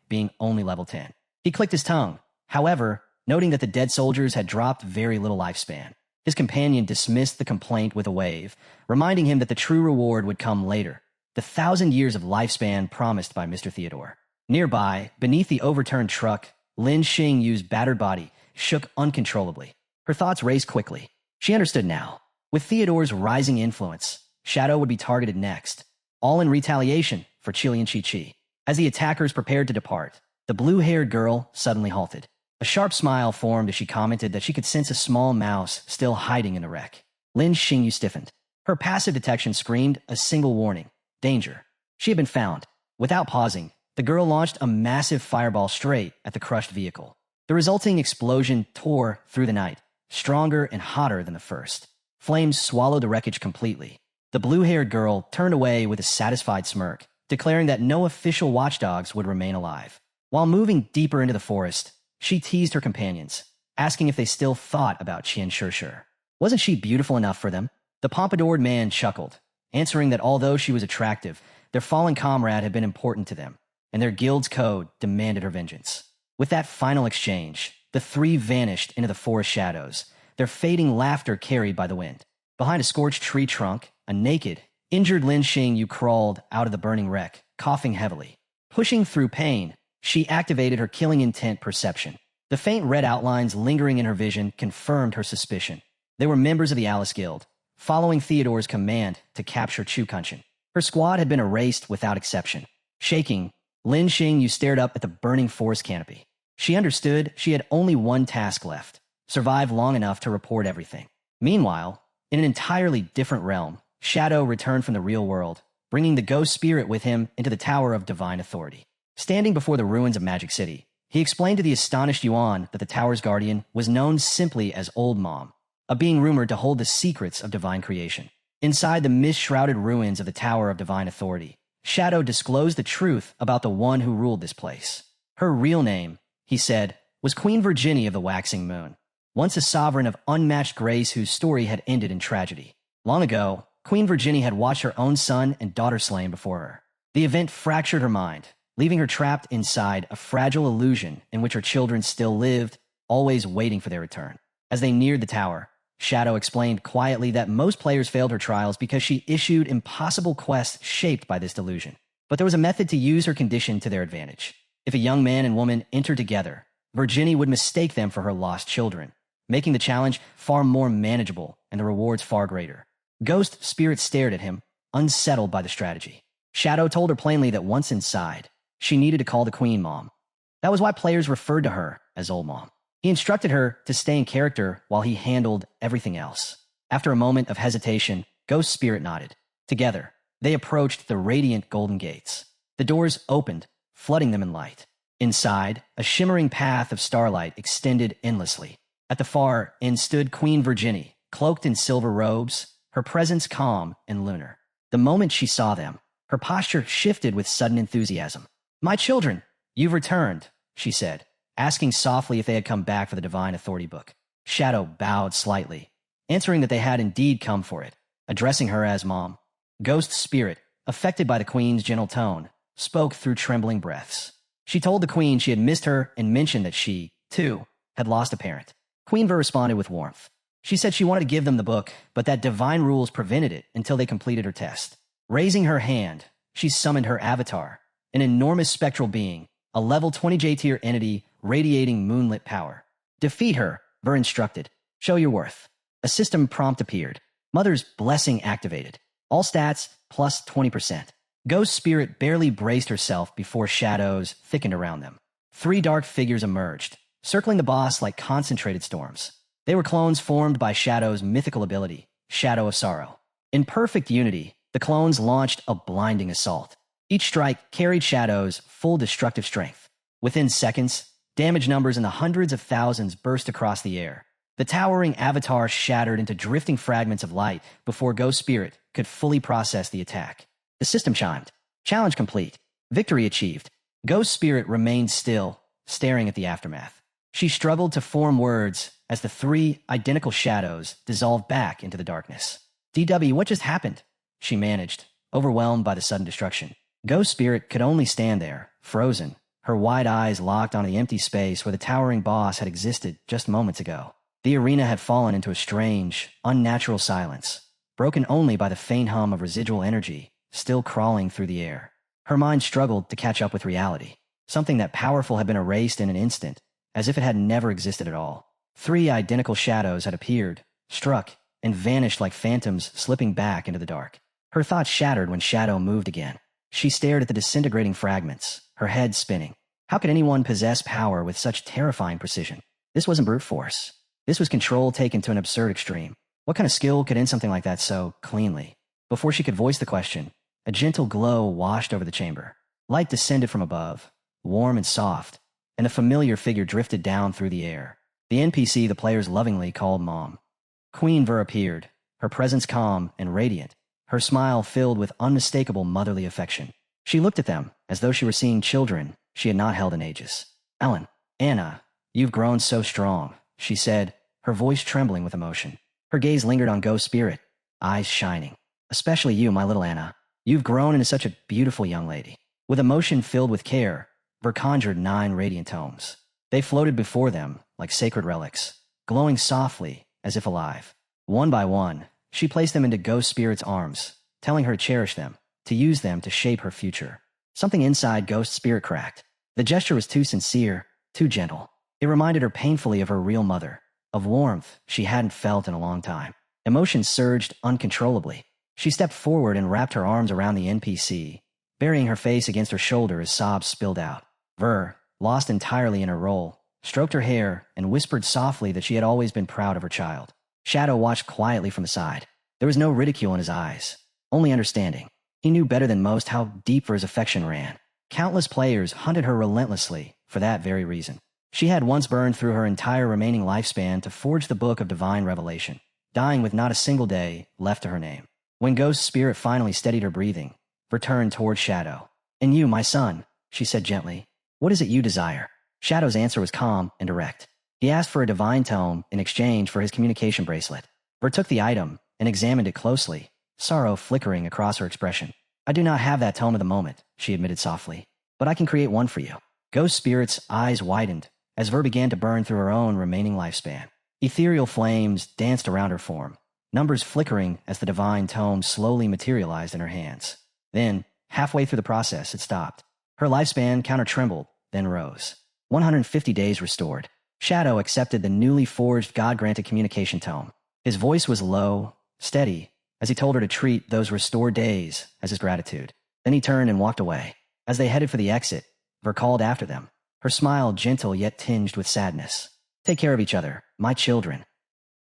being only level 10. He clicked his tongue, however, noting that the dead soldiers had dropped very little lifespan. His companion dismissed the complaint with a wave, reminding him that the true reward would come later, the 1,000 years of lifespan promised by Mr. Theodore. Nearby, beneath the overturned truck, Lin Xingyu's battered body shook uncontrollably. Her thoughts raced quickly. She understood now. With Theodore's rising influence, Shadow would be targeted next, all in retaliation for Qilian Chi-Chi. As the attackers prepared to depart, the blue-haired girl suddenly halted. A sharp smile formed as she commented that she could sense a small mouse still hiding in the wreck. Lin Xingyu stiffened. Her passive detection screamed a single warning: danger. She had been found. Without pausing, the girl launched a massive fireball straight at the crushed vehicle. The resulting explosion tore through the night, stronger and hotter than the first. Flames swallowed the wreckage completely. The blue-haired girl turned away with a satisfied smirk, declaring that no official watchdogs would remain alive. While moving deeper into the forest, she teased her companions, asking if they still thought about Qian Shishir. Wasn't she beautiful enough for them? The pompadoured man chuckled, answering that although she was attractive, their fallen comrade had been important to them, and their guild's code demanded her vengeance. With that final exchange, the three vanished into the forest shadows, their fading laughter carried by the wind. Behind a scorched tree trunk, a naked, injured Lin Xingyu crawled out of the burning wreck, coughing heavily. Pushing through pain, she activated her killing intent perception. The faint red outlines lingering in her vision confirmed her suspicion. They were members of the Alice Guild, following Theodore's command to capture Chu Kunshin. Her squad had been erased without exception. Shaking, Lin Xingyu stared up at the burning forest canopy. She understood she had only one task left: survive long enough to report everything. Meanwhile, in an entirely different realm, Shadow returned from the real world, bringing the ghost spirit with him into the Tower of Divine Authority. Standing before the ruins of Magic City, he explained to the astonished Yuan that the tower's guardian was known simply as Old Mom, a being rumored to hold the secrets of divine creation. Inside the mist-shrouded ruins of the Tower of Divine Authority, Shadow disclosed the truth about the one who ruled this place. Her real name, he said, was Queen Virginia of the Waxing Moon, once a sovereign of unmatched grace whose story had ended in tragedy. Long ago, Queen Virginia had watched her own son and daughter slain before her. The event fractured her mind, leaving her trapped inside a fragile illusion in which her children still lived, always waiting for their return. As they neared the tower, Shadow explained quietly that most players failed her trials because she issued impossible quests shaped by this delusion. But there was a method to use her condition to their advantage. If a young man and woman entered together, Virginie would mistake them for her lost children, making the challenge far more manageable and the rewards far greater. Ghost Spirit stared at him, unsettled by the strategy. Shadow told her plainly that once inside, she needed to call the Queen Mom. That was why players referred to her as Old Mom. He instructed her to stay in character while he handled everything else. After a moment of hesitation, Ghost Spirit nodded. Together, they approached the radiant golden gates. The doors opened, flooding them in light. Inside, a shimmering path of starlight extended endlessly. At the far end stood Queen Virginie, cloaked in silver robes, her presence calm and lunar. The moment she saw them, her posture shifted with sudden enthusiasm. "My children, you've returned," she said, asking softly if they had come back for the Divine Authority book. Shadow bowed slightly, answering that they had indeed come for it, addressing her as Mom. Ghost Spirit, affected by the Queen's gentle tone, spoke through trembling breaths. She told the Queen she had missed her and mentioned that she, too, had lost a parent. Queen Ver responded with warmth. She said she wanted to give them the book, but that divine rules prevented it until they completed her test. Raising her hand, she summoned her avatar, an enormous spectral being, a level 20 J-tier entity radiating moonlit power. "Defeat her," Ver instructed. "Show your worth." A system prompt appeared. Mother's blessing activated. All stats plus 20%. Ghost Spirit barely braced herself before shadows thickened around them. 3 dark figures emerged, circling the boss like concentrated storms. They were clones formed by Shadow's mythical ability, Shadow of Sorrow. In perfect unity, the clones launched a blinding assault. Each strike carried Shadow's full destructive strength. Within seconds, damage numbers in the hundreds of thousands burst across the air. The towering avatar shattered into drifting fragments of light before Ghost Spirit could fully process the attack. The system chimed. Challenge complete. Victory achieved. Ghost Spirit remained still, staring at the aftermath. She struggled to form words as the 3 identical shadows dissolved back into the darkness. "DW, what just happened?" she managed, overwhelmed by the sudden destruction. Ghost Spirit could only stand there, frozen, her wide eyes locked on the empty space where the towering boss had existed just moments ago. The arena had fallen into a strange, unnatural silence, broken only by the faint hum of residual energy still crawling through the air. Her mind struggled to catch up with reality. Something that powerful had been erased in an instant, as if it had never existed at all. 3 identical shadows had appeared, struck, and vanished like phantoms slipping back into the dark. Her thoughts shattered when Shadow moved again. She stared at the disintegrating fragments, her head spinning. How could anyone possess power with such terrifying precision? This wasn't brute force. This was control taken to an absurd extreme. What kind of skill could end something like that so cleanly? Before she could voice the question, a gentle glow washed over the chamber. Light descended from above, warm and soft, and a familiar figure drifted down through the air. The NPC the players lovingly called Mom. Queen Ver appeared, her presence calm and radiant, her smile filled with unmistakable motherly affection. She looked at them as though she were seeing children she had not held in ages. "Ellen, Anna, you've grown so strong," she said, her voice trembling with emotion. Her gaze lingered on Ghost Spirit, eyes shining. "Especially you, my little Anna. You've grown into such a beautiful young lady." With emotion filled with care, Ver conjured 9 radiant tomes. They floated before them like sacred relics, glowing softly as if alive. One by one, she placed them into Ghost Spirit's arms, telling her to cherish them, to use them to shape her future. Something inside Ghost Spirit cracked. The gesture was too sincere, too gentle. It reminded her painfully of her real mother, of warmth she hadn't felt in a long time. Emotions surged uncontrollably. She stepped forward and wrapped her arms around the NPC, burying her face against her shoulder as sobs spilled out. Ver, lost entirely in her role, stroked her hair and whispered softly that she had always been proud of her child. Shadow watched quietly from the side. There was no ridicule in his eyes, only understanding. He knew better than most how deep Ver's affection ran. Countless players hunted her relentlessly for that very reason. She had once burned through her entire remaining lifespan to forge the book of divine revelation, dying with not a single day left to her name. When Ghost Spirit finally steadied her breathing, Ver turned toward Shadow. "And you, my son," she said gently, "what is it you desire?" Shadow's answer was calm and direct. He asked for a divine tome in exchange for his communication bracelet. Ver took the item and examined it closely, sorrow flickering across her expression. "I do not have that tome at the moment," she admitted softly, "but I can create one for you." Ghost Spirit's eyes widened as Ver began to burn through her own remaining lifespan. Ethereal flames danced around her form, numbers flickering as the divine tome slowly materialized in her hands. Then, halfway through the process, it stopped. Her lifespan counter trembled, then rose. 150 days restored. Shadow accepted the newly forged God-granted communication tome. His voice was low, steady, as he told her to treat those restored days as his gratitude. Then he turned and walked away. As they headed for the exit, Ver called after them, her smile gentle yet tinged with sadness. "Take care of each other, my children."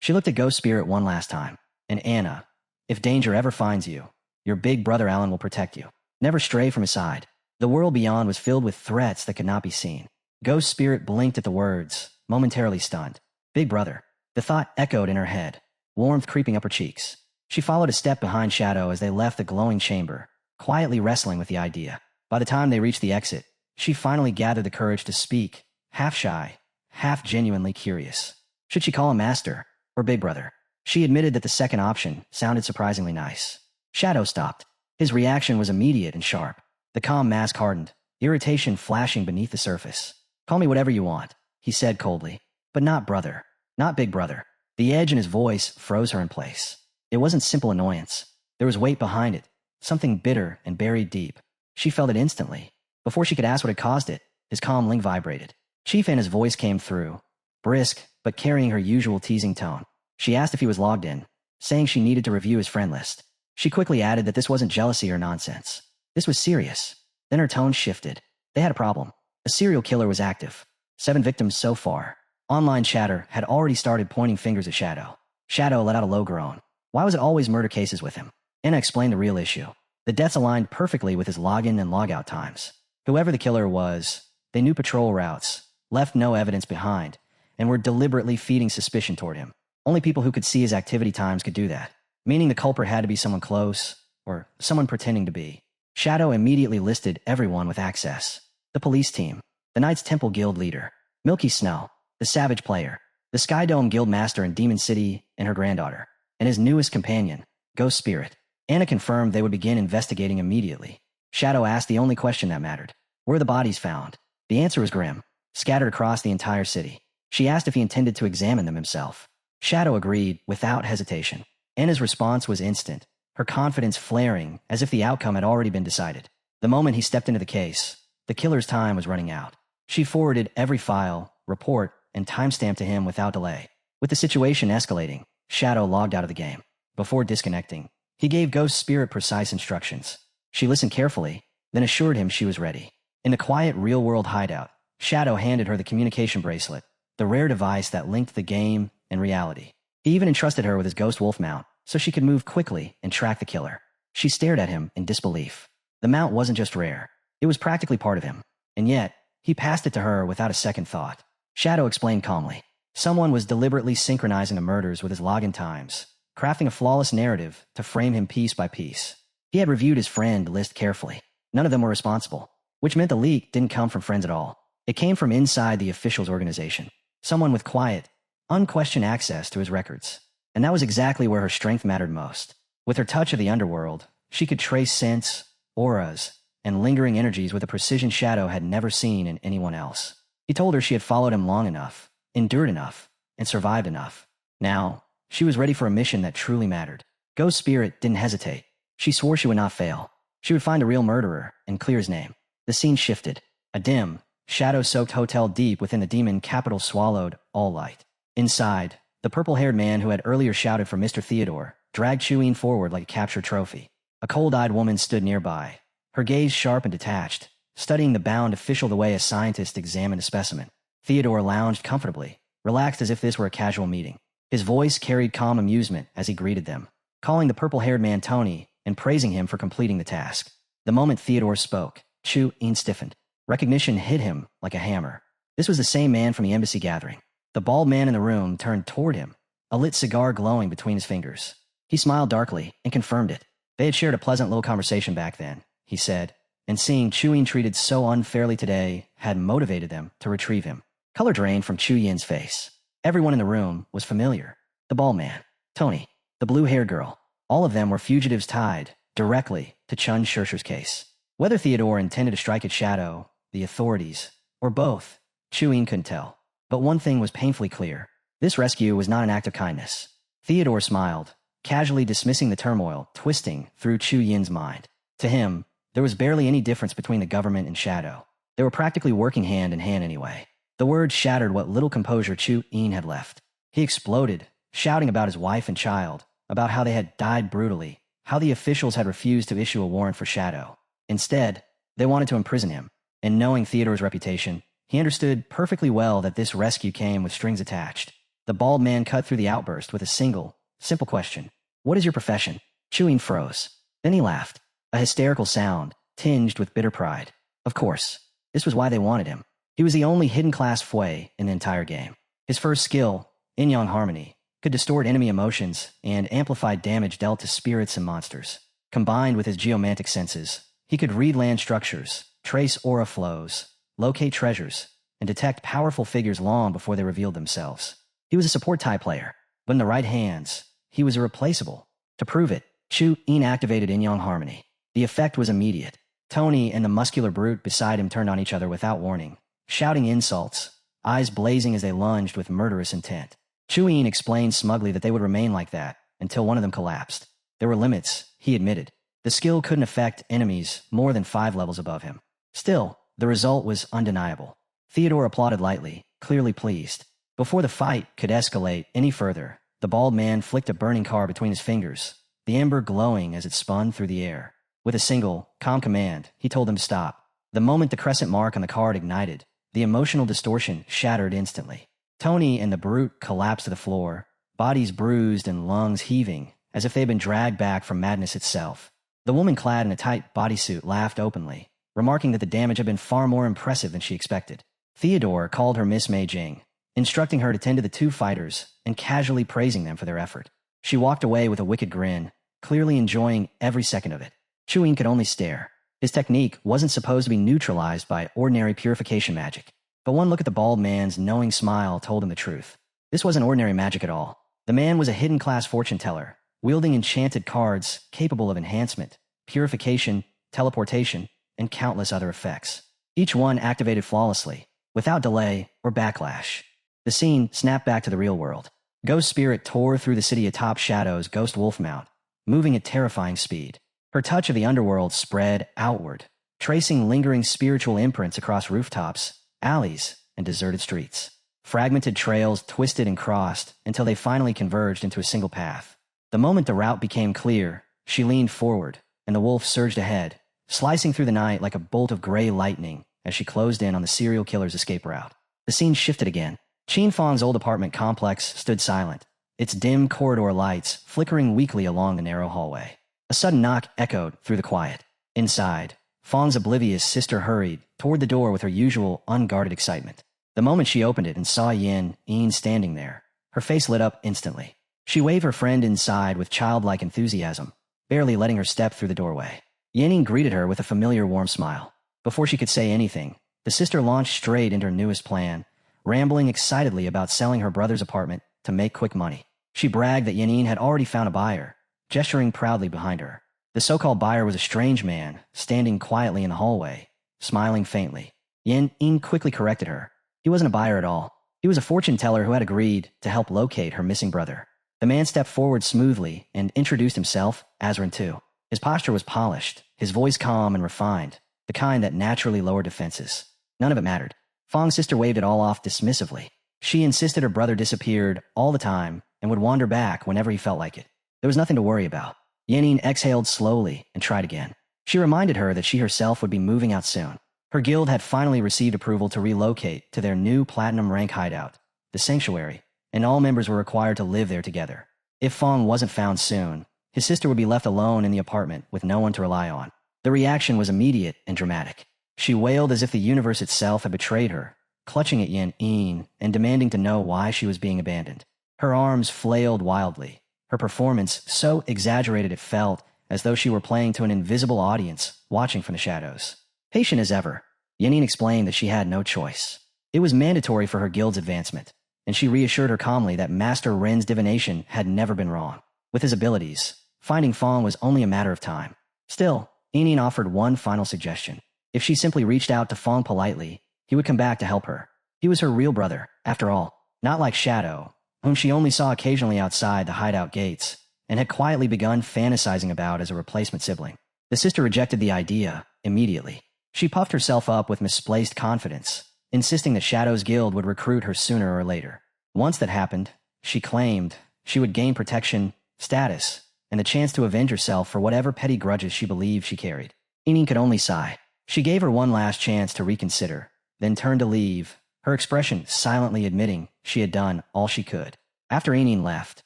She looked at Ghost Spirit one last time. "And Anna, if danger ever finds you, your big brother Alan will protect you. Never stray from his side." The world beyond was filled with threats that could not be seen. Ghost Spirit blinked at the words, momentarily stunned. Big brother. The thought echoed in her head, warmth creeping up her cheeks. She followed a step behind Shadow as they left the glowing chamber, quietly wrestling with the idea. By the time they reached the exit, she finally gathered the courage to speak, half shy, half genuinely curious. Should she call him Master or Big Brother? She admitted that the second option sounded surprisingly nice. Shadow stopped. His reaction was immediate and sharp. The calm mask hardened, irritation flashing beneath the surface. "Call me whatever you want," he said coldly. "But not brother. Not Big Brother." The edge in his voice froze her in place. It wasn't simple annoyance. There was weight behind it, something bitter and buried deep. She felt it instantly. Before she could ask what had caused it, his calm link vibrated. Chief Anna's voice came through, brisk but carrying her usual teasing tone. She asked if he was logged in, saying she needed to review his friend list. She quickly added that this wasn't jealousy or nonsense. This was serious. Then her tone shifted. They had a problem. A serial killer was active. 7 victims so far. Online chatter had already started pointing fingers at Shadow. Shadow let out a low groan. Why was it always murder cases with him? Anna explained the real issue. The deaths aligned perfectly with his login and logout times. Whoever the killer was, they knew patrol routes, left no evidence behind, and were deliberately feeding suspicion toward him. Only people who could see his activity times could do that, meaning the culprit had to be someone close, or someone pretending to be. Shadow immediately listed everyone with access. The police team, the Knights Temple Guild leader, Milky Snow, the Savage Player, the Sky Dome Guild Master in Demon City and her granddaughter, and his newest companion, Ghost Spirit. Anna confirmed they would begin investigating immediately. Shadow asked the only question that mattered. Were the bodies found? The answer was grim, scattered across the entire city. She asked if he intended to examine them himself. Shadow agreed without hesitation. Anna's response was instant, her confidence flaring as if the outcome had already been decided. The moment he stepped into the case, the killer's time was running out. She forwarded every file, report, and timestamp to him without delay. With the situation escalating, Shadow logged out of the game. Before disconnecting, he gave Ghost Spirit precise instructions. She listened carefully, then assured him she was ready. In the quiet real-world hideout, Shadow handed her the communication bracelet, the rare device that linked the game and reality. He even entrusted her with his Ghost Wolf mount, so she could move quickly and track the killer. She stared at him in disbelief. The mount wasn't just rare. It was practically part of him. And yet, he passed it to her without a second thought. Shadow explained calmly. Someone was deliberately synchronizing the murders with his login times, crafting a flawless narrative to frame him piece by piece. He had reviewed his friend list carefully. None of them were responsible, which meant the leak didn't come from friends at all. It came from inside the official's organization. Someone with quiet, unquestioned access to his records. And that was exactly where her strength mattered most. With her touch of the underworld, she could trace scents, auras, and lingering energies with a precision Shadow had never seen in anyone else. He told her she had followed him long enough, endured enough, and survived enough. Now, she was ready for a mission that truly mattered. Ghost Spirit didn't hesitate. She swore she would not fail. She would find a real murderer and clear his name. The scene shifted. A dim, shadow-soaked hotel deep within the demon capital swallowed all light. Inside, the purple-haired man who had earlier shouted for Mr. Theodore dragged Cheween forward like a captured trophy. A cold-eyed woman stood nearby, her gaze sharp and detached, studying the bound official the way a scientist examined a specimen. Theodore lounged comfortably, relaxed as if this were a casual meeting. His voice carried calm amusement as he greeted them, calling the purple-haired man Tony and praising him for completing the task. The moment Theodore spoke, Cheween stiffened. Recognition hit him like a hammer. This was the same man from the embassy gathering. The bald man in the room turned toward him, a lit cigar glowing between his fingers. He smiled darkly and confirmed it. They had shared a pleasant little conversation back then, he said, and seeing Cheween treated so unfairly today had motivated them to retrieve him. Color drained from Chu Yin's face. Everyone in the room was familiar. The bald man, Tony, the blue-haired girl. All of them were fugitives tied directly to Chun Shershur's case. Whether Theodore intended to strike at Shadow, the authorities, or both, Cheween couldn't tell. But one thing was painfully clear. This rescue was not an act of kindness. Theodore smiled, casually dismissing the turmoil twisting through Chu Yin's mind. To him, there was barely any difference between the government and Shadow. They were practically working hand in hand anyway. The words shattered what little composure Chu Yin had left. He exploded, shouting about his wife and child, about how they had died brutally, how the officials had refused to issue a warrant for Shadow. Instead, they wanted to imprison him, and knowing Theodore's reputation, he understood perfectly well that this rescue came with strings attached. The bald man cut through the outburst with a single, simple question. What is your profession? Chu Yin froze. Then he laughed, a hysterical sound, tinged with bitter pride. Of course, this was why they wanted him. He was the only hidden class Fui in the entire game. His first skill, Yin-Yang Harmony, could distort enemy emotions and amplify damage dealt to spirits and monsters. Combined with his geomantic senses, he could read land structures, trace aura flows, locate treasures, and detect powerful figures long before they revealed themselves. He was a support type player, but in the right hands, he was irreplaceable. To prove it, Chu Yin activated Yin-Yang Harmony. The effect was immediate. Tony and the muscular brute beside him turned on each other without warning, shouting insults, eyes blazing as they lunged with murderous intent. Chu Yin explained smugly that they would remain like that until one of them collapsed. There were limits, he admitted. The skill couldn't affect enemies more than 5 levels above him. Still, the result was undeniable. Theodore applauded lightly, clearly pleased. Before the fight could escalate any further, the bald man flicked a burning car between his fingers, the ember glowing as it spun through the air. With a single, calm command, he told them to stop. The moment the crescent mark on the card ignited, the emotional distortion shattered instantly. Tony and the brute collapsed to the floor, bodies bruised and lungs heaving, as if they had been dragged back from madness itself. The woman clad in a tight bodysuit laughed openly, remarking that the damage had been far more impressive than she expected. Theodore called her Miss Mei Jing, instructing her to tend to the 2 fighters and casually praising them for their effort. She walked away with a wicked grin, clearly enjoying every second of it. Chu Yin could only stare. His technique wasn't supposed to be neutralized by ordinary purification magic, but one look at the bald man's knowing smile told him the truth. This wasn't ordinary magic at all. The man was a hidden class fortune teller, wielding enchanted cards capable of enhancement, purification, teleportation, and countless other effects. Each one activated flawlessly, without delay or backlash. The scene snapped back to the real world. Ghost Spirit tore through the city atop Shadow's Ghost Wolf Mount, moving at terrifying speed. Her touch of the underworld spread outward, tracing lingering spiritual imprints across rooftops, alleys, and deserted streets. Fragmented trails twisted and crossed until they finally converged into a single path. The moment the route became clear, she leaned forward, and the wolf surged ahead, slicing through the night like a bolt of gray lightning as she closed in on the serial killer's escape route. The scene shifted again. Qin Fang's old apartment complex stood silent, its dim corridor lights flickering weakly along the narrow hallway. A sudden knock echoed through the quiet. Inside, Fang's oblivious sister hurried toward the door with her usual unguarded excitement. The moment she opened it and saw Yin standing there, her face lit up instantly. She waved her friend inside with childlike enthusiasm, barely letting her step through the doorway. Yin greeted her with a familiar warm smile. Before she could say anything, the sister launched straight into her newest plan, rambling excitedly about selling her brother's apartment to make quick money. She bragged that Yin had already found a buyer, gesturing proudly behind her. The so-called buyer was a strange man, standing quietly in the hallway, smiling faintly. Yin quickly corrected her. He wasn't a buyer at all. He was a fortune teller who had agreed to help locate her missing brother. The man stepped forward smoothly and introduced himself, Azrin too. His posture was polished, his voice calm and refined, the kind that naturally lowered defenses. None of it mattered. Fang's sister waved it all off dismissively. She insisted her brother disappeared all the time and would wander back whenever he felt like it. There was nothing to worry about. Yin exhaled slowly and tried again. She reminded her that she herself would be moving out soon. Her guild had finally received approval to relocate to their new platinum rank hideout, the Sanctuary, and all members were required to live there together. If Fang wasn't found soon, his sister would be left alone in the apartment with no one to rely on. The reaction was immediate and dramatic. She wailed as if the universe itself had betrayed her, clutching at Yin and demanding to know why she was being abandoned. Her arms flailed wildly, her performance so exaggerated it felt as though she were playing to an invisible audience watching from the shadows. Patient as ever, Yin explained that she had no choice. It was mandatory for her guild's advancement, and she reassured her calmly that Master Ren's divination had never been wrong. With his abilities, finding Fang was only a matter of time. Still, Yin offered one final suggestion. If she simply reached out to Fang politely, he would come back to help her. He was her real brother, after all, not like Shadow, whom she only saw occasionally outside the hideout gates, and had quietly begun fantasizing about as a replacement sibling. The sister rejected the idea immediately. She puffed herself up with misplaced confidence, insisting that Shadow's guild would recruit her sooner or later. Once that happened, she claimed she would gain protection, status, and the chance to avenge herself for whatever petty grudges she believed she carried. Enin could only sigh. She gave her one last chance to reconsider, then turned to leave, her expression silently admitting she had done all she could. After Enin left,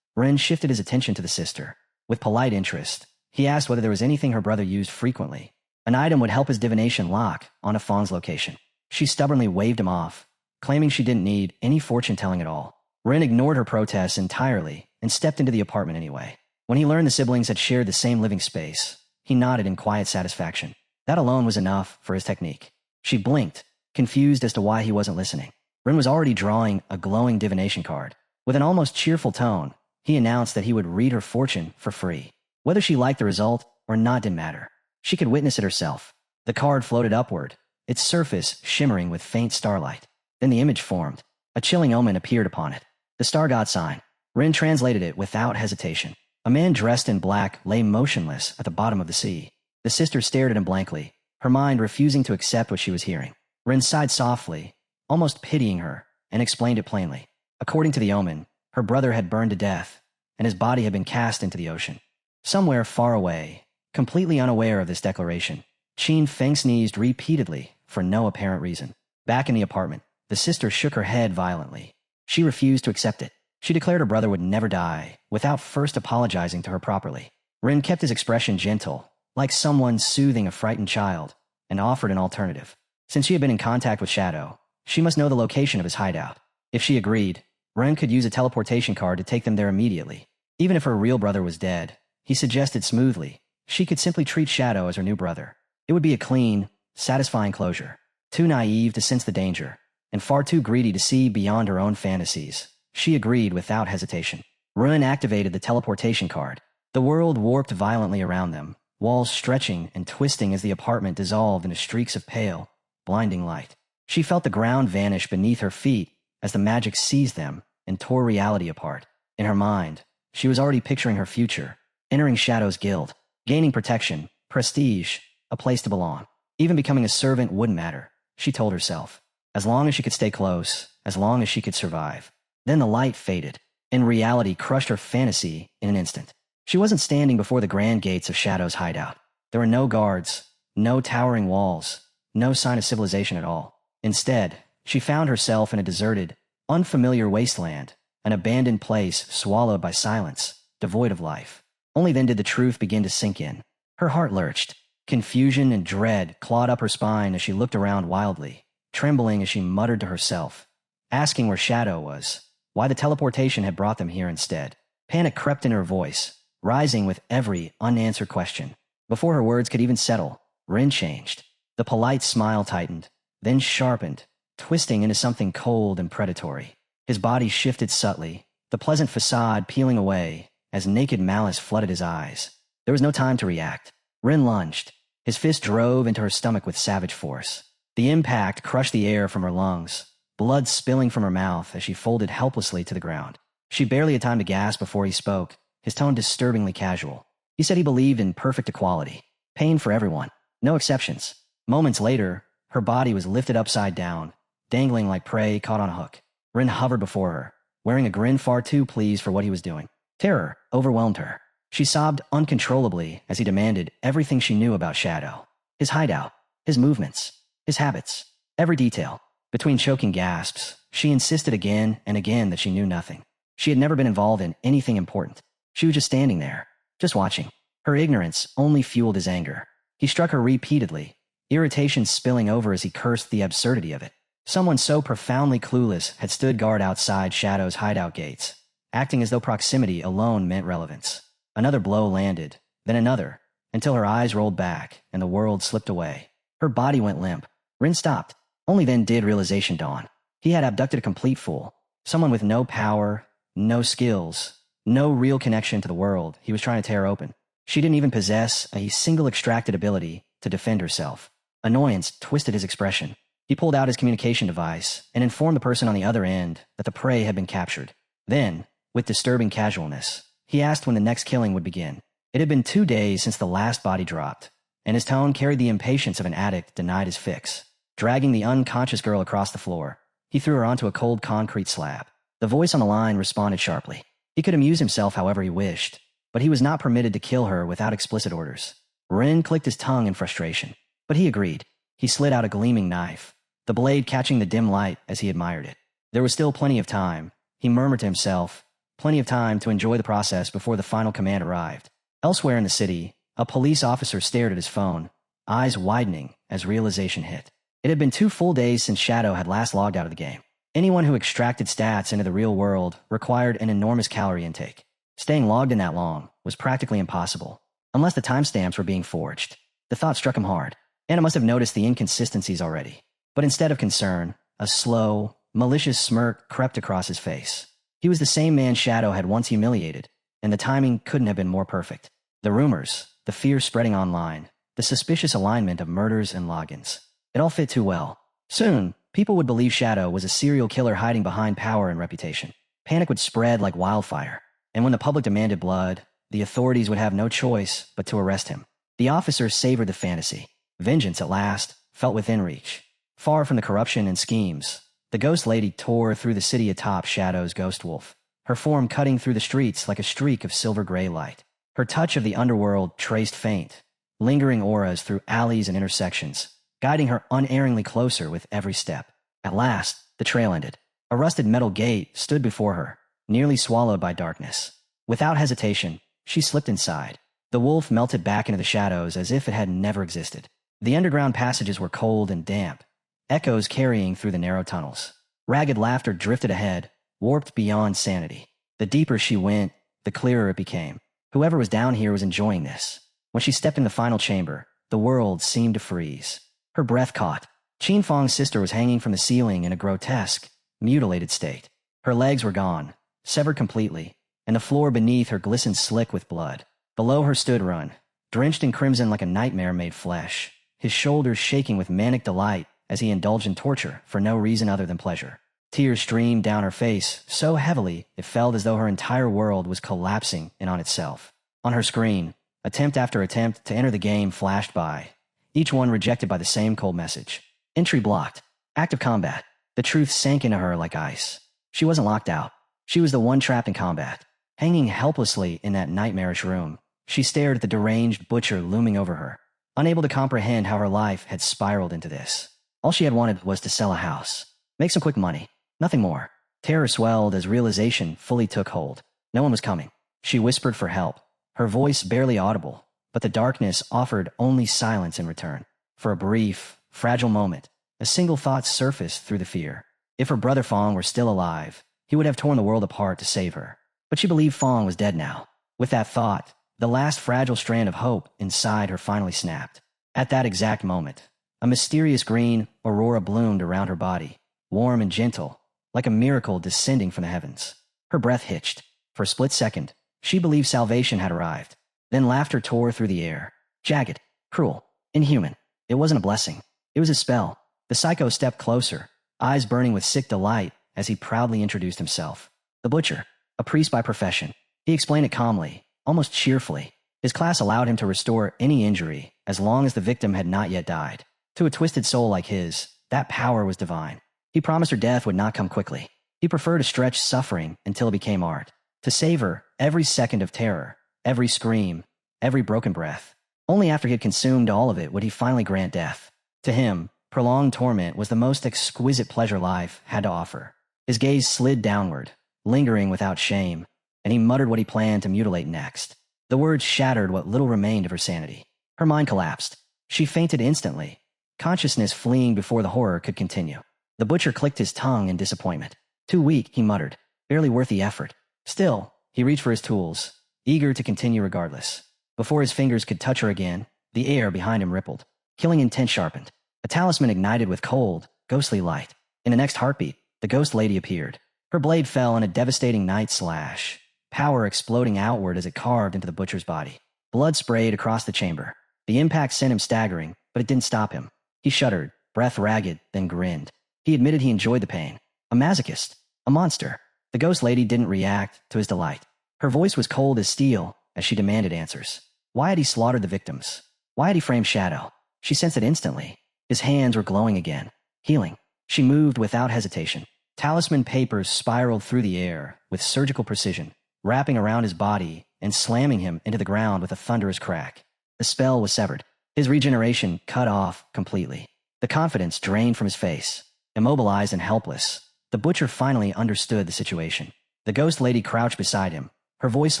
Ren shifted his attention to the sister. With polite interest, he asked whether there was anything her brother used frequently. An item would help his divination lock on a Fong's location. She stubbornly waved him off, claiming she didn't need any fortune-telling at all. Ren ignored her protests entirely and stepped into the apartment anyway. When he learned the siblings had shared the same living space, he nodded in quiet satisfaction. That alone was enough for his technique. She blinked, confused as to why he wasn't listening. Ren was already drawing a glowing divination card. With an almost cheerful tone, he announced that he would read her fortune for free. Whether she liked the result or not didn't matter. She could witness it herself. The card floated upward, its surface shimmering with faint starlight. Then the image formed. A chilling omen appeared upon it. The star god sign. Ren translated it without hesitation. A man dressed in black lay motionless at the bottom of the sea. The sister stared at him blankly, her mind refusing to accept what she was hearing. Ren sighed softly, almost pitying her, and explained it plainly. According to the omen, her brother had burned to death, and his body had been cast into the ocean. Somewhere far away, completely unaware of this declaration, Qin Feng sneezed repeatedly for no apparent reason. Back in the apartment, the sister shook her head violently. She refused to accept it. She declared her brother would never die without first apologizing to her properly. Ren kept his expression gentle, like someone soothing a frightened child, and offered an alternative. Since she had been in contact with Shadow, she must know the location of his hideout. If she agreed, Ren could use a teleportation card to take them there immediately. Even if her real brother was dead, he suggested smoothly, she could simply treat Shadow as her new brother. It would be a clean, satisfying closure. Too naive to sense the danger, and far too greedy to see beyond her own fantasies, she agreed without hesitation. Ren activated the teleportation card. The world warped violently around them, walls stretching and twisting as the apartment dissolved into streaks of pale, blinding light. She felt the ground vanish beneath her feet as the magic seized them and tore reality apart. In her mind, she was already picturing her future, entering Shadow's guild, gaining protection, prestige, a place to belong. Even becoming a servant wouldn't matter, she told herself, as long as she could stay close, as long as she could survive. Then the light faded, and reality crushed her fantasy in an instant. She wasn't standing before the grand gates of Shadow's hideout. There were no guards, no towering walls, no sign of civilization at all. Instead, she found herself in a deserted, unfamiliar wasteland, an abandoned place swallowed by silence, devoid of life. Only then did the truth begin to sink in. Her heart lurched. Confusion and dread clawed up her spine as she looked around wildly, trembling as she muttered to herself, asking where Shadow was, why the teleportation had brought them here instead. Panic crept in her voice, rising with every unanswered question. Before her words could even settle, Ren changed. The polite smile tightened, then sharpened, twisting into something cold and predatory. His body shifted subtly, the pleasant facade peeling away as naked malice flooded his eyes. There was no time to react. Ren lunged. His fist drove into her stomach with savage force. The impact crushed the air from her lungs, blood spilling from her mouth as she folded helplessly to the ground. She barely had time to gasp before he spoke, his tone disturbingly casual. He said he believed in perfect equality, pain for everyone, no exceptions. Moments later, her body was lifted upside down, dangling like prey caught on a hook. Ren hovered before her, wearing a grin far too pleased for what he was doing. Terror overwhelmed her. She sobbed uncontrollably as he demanded everything she knew about Shadow. His hideout, his movements, his habits, every detail. Between choking gasps, she insisted again and again that she knew nothing. She had never been involved in anything important. She was just standing there, just watching. Her ignorance only fueled his anger. He struck her repeatedly, irritation spilling over as he cursed the absurdity of it. Someone so profoundly clueless had stood guard outside Shadow's hideout gates, acting as though proximity alone meant relevance. Another blow landed, then another, until her eyes rolled back and the world slipped away. Her body went limp. Ren stopped. Only then did realization dawn. He had abducted a complete fool, someone with no power, no skills, no real connection to the world he was trying to tear open. She didn't even possess a single extracted ability to defend herself. Annoyance twisted his expression. He pulled out his communication device and informed the person on the other end that the prey had been captured. Then, with disturbing casualness, he asked when the next killing would begin. It had been 2 days since the last body dropped, and his tone carried the impatience of an addict denied his fix. Dragging the unconscious girl across the floor, he threw her onto a cold concrete slab. The voice on the line responded sharply. He could amuse himself however he wished, but he was not permitted to kill her without explicit orders. Rin clicked his tongue in frustration, but he agreed. He slid out a gleaming knife, the blade catching the dim light as he admired it. There was still plenty of time, he murmured to himself, plenty of time to enjoy the process before the final command arrived. Elsewhere in the city, a police officer stared at his phone, eyes widening as realization hit. It had been 2 full days since Shadow had last logged out of the game. Anyone who extracted stats into the real world required an enormous calorie intake. Staying logged in that long was practically impossible, unless the timestamps were being forged. The thought struck him hard. Anna must have noticed the inconsistencies already. But instead of concern, a slow, malicious smirk crept across his face. He was the same man Shadow had once humiliated, and the timing couldn't have been more perfect. The rumors, the fear spreading online, the suspicious alignment of murders and logins. It all fit too well. Soon, people would believe Shadow was a serial killer hiding behind power and reputation. Panic would spread like wildfire, and when the public demanded blood, the authorities would have no choice but to arrest him. The officers savored the fantasy. Vengeance, at last, felt within reach. Far from the corruption and schemes, the ghost lady tore through the city atop Shadow's ghost wolf, her form cutting through the streets like a streak of silver-gray light. Her touch of the underworld traced faint, lingering auras through alleys and intersections, guiding her unerringly closer with every step. At last, the trail ended. A rusted metal gate stood before her, nearly swallowed by darkness. Without hesitation, she slipped inside. The wolf melted back into the shadows as if it had never existed. The underground passages were cold and damp, echoes carrying through the narrow tunnels. Ragged laughter drifted ahead, warped beyond sanity. The deeper she went, the clearer it became. Whoever was down here was enjoying this. When she stepped in the final chamber, the world seemed to freeze. Her breath caught. Qin Fong's sister was hanging from the ceiling in a grotesque, mutilated state. Her legs were gone, severed completely, and the floor beneath her glistened slick with blood. Below her stood Run, drenched in crimson like a nightmare made flesh, his shoulders shaking with manic delight as he indulged in torture for no reason other than pleasure. Tears streamed down her face so heavily it felt as though her entire world was collapsing in on itself. On her screen, attempt after attempt to enter the game flashed by, each one rejected by the same cold message. Entry blocked. Active combat. The truth sank into her like ice. She wasn't locked out. She was the one trapped in combat. Hanging helplessly in that nightmarish room, she stared at the deranged butcher looming over her, unable to comprehend how her life had spiraled into this. All she had wanted was to sell a house, make some quick money, nothing more. Terror swelled as realization fully took hold. No one was coming. She whispered for help, her voice barely audible, but the darkness offered only silence in return. For a brief, fragile moment, a single thought surfaced through the fear. If her brother Fong were still alive, he would have torn the world apart to save her. But she believed Fong was dead now. With that thought, the last fragile strand of hope inside her finally snapped. At that exact moment, a mysterious green aurora bloomed around her body, warm and gentle, like a miracle descending from the heavens. Her breath hitched. For a split second, she believed salvation had arrived. Then laughter tore through the air. Jagged, cruel, inhuman. It wasn't a blessing. It was a spell. The psycho stepped closer, eyes burning with sick delight as he proudly introduced himself. The butcher, a priest by profession. He explained it calmly, almost cheerfully. His class allowed him to restore any injury as long as the victim had not yet died. To a twisted soul like his, that power was divine. He promised her death would not come quickly. He preferred to stretch suffering until it became art, to savor every second of terror, every scream, every broken breath. Only after he had consumed all of it would he finally grant death. To him, prolonged torment was the most exquisite pleasure life had to offer. His gaze slid downward, lingering without shame, and he muttered what he planned to mutilate next. The words shattered what little remained of her sanity. Her mind collapsed. She fainted instantly, consciousness fleeing before the horror could continue. The butcher clicked his tongue in disappointment. Too weak, he muttered. Barely worth the effort. Still, he reached for his tools, eager to continue regardless. Before his fingers could touch her again, the air behind him rippled. Killing intent sharpened. A talisman ignited with cold, ghostly light. In the next heartbeat, the ghost lady appeared. Her blade fell in a devastating night slash, power exploding outward as it carved into the butcher's body. Blood sprayed across the chamber. The impact sent him staggering, but it didn't stop him. He shuddered, breath ragged, then grinned. He admitted he enjoyed the pain. A masochist. A monster. The ghost lady didn't react to his delight. Her voice was cold as steel as she demanded answers. Why had he slaughtered the victims? Why had he framed Shadow? She sensed it instantly. His hands were glowing again, healing. She moved without hesitation. Talisman papers spiraled through the air with surgical precision, wrapping around his body and slamming him into the ground with a thunderous crack. The spell was severed. His regeneration cut off completely. The confidence drained from his face. Immobilized and helpless, the butcher finally understood the situation. The ghost lady crouched beside him, her voice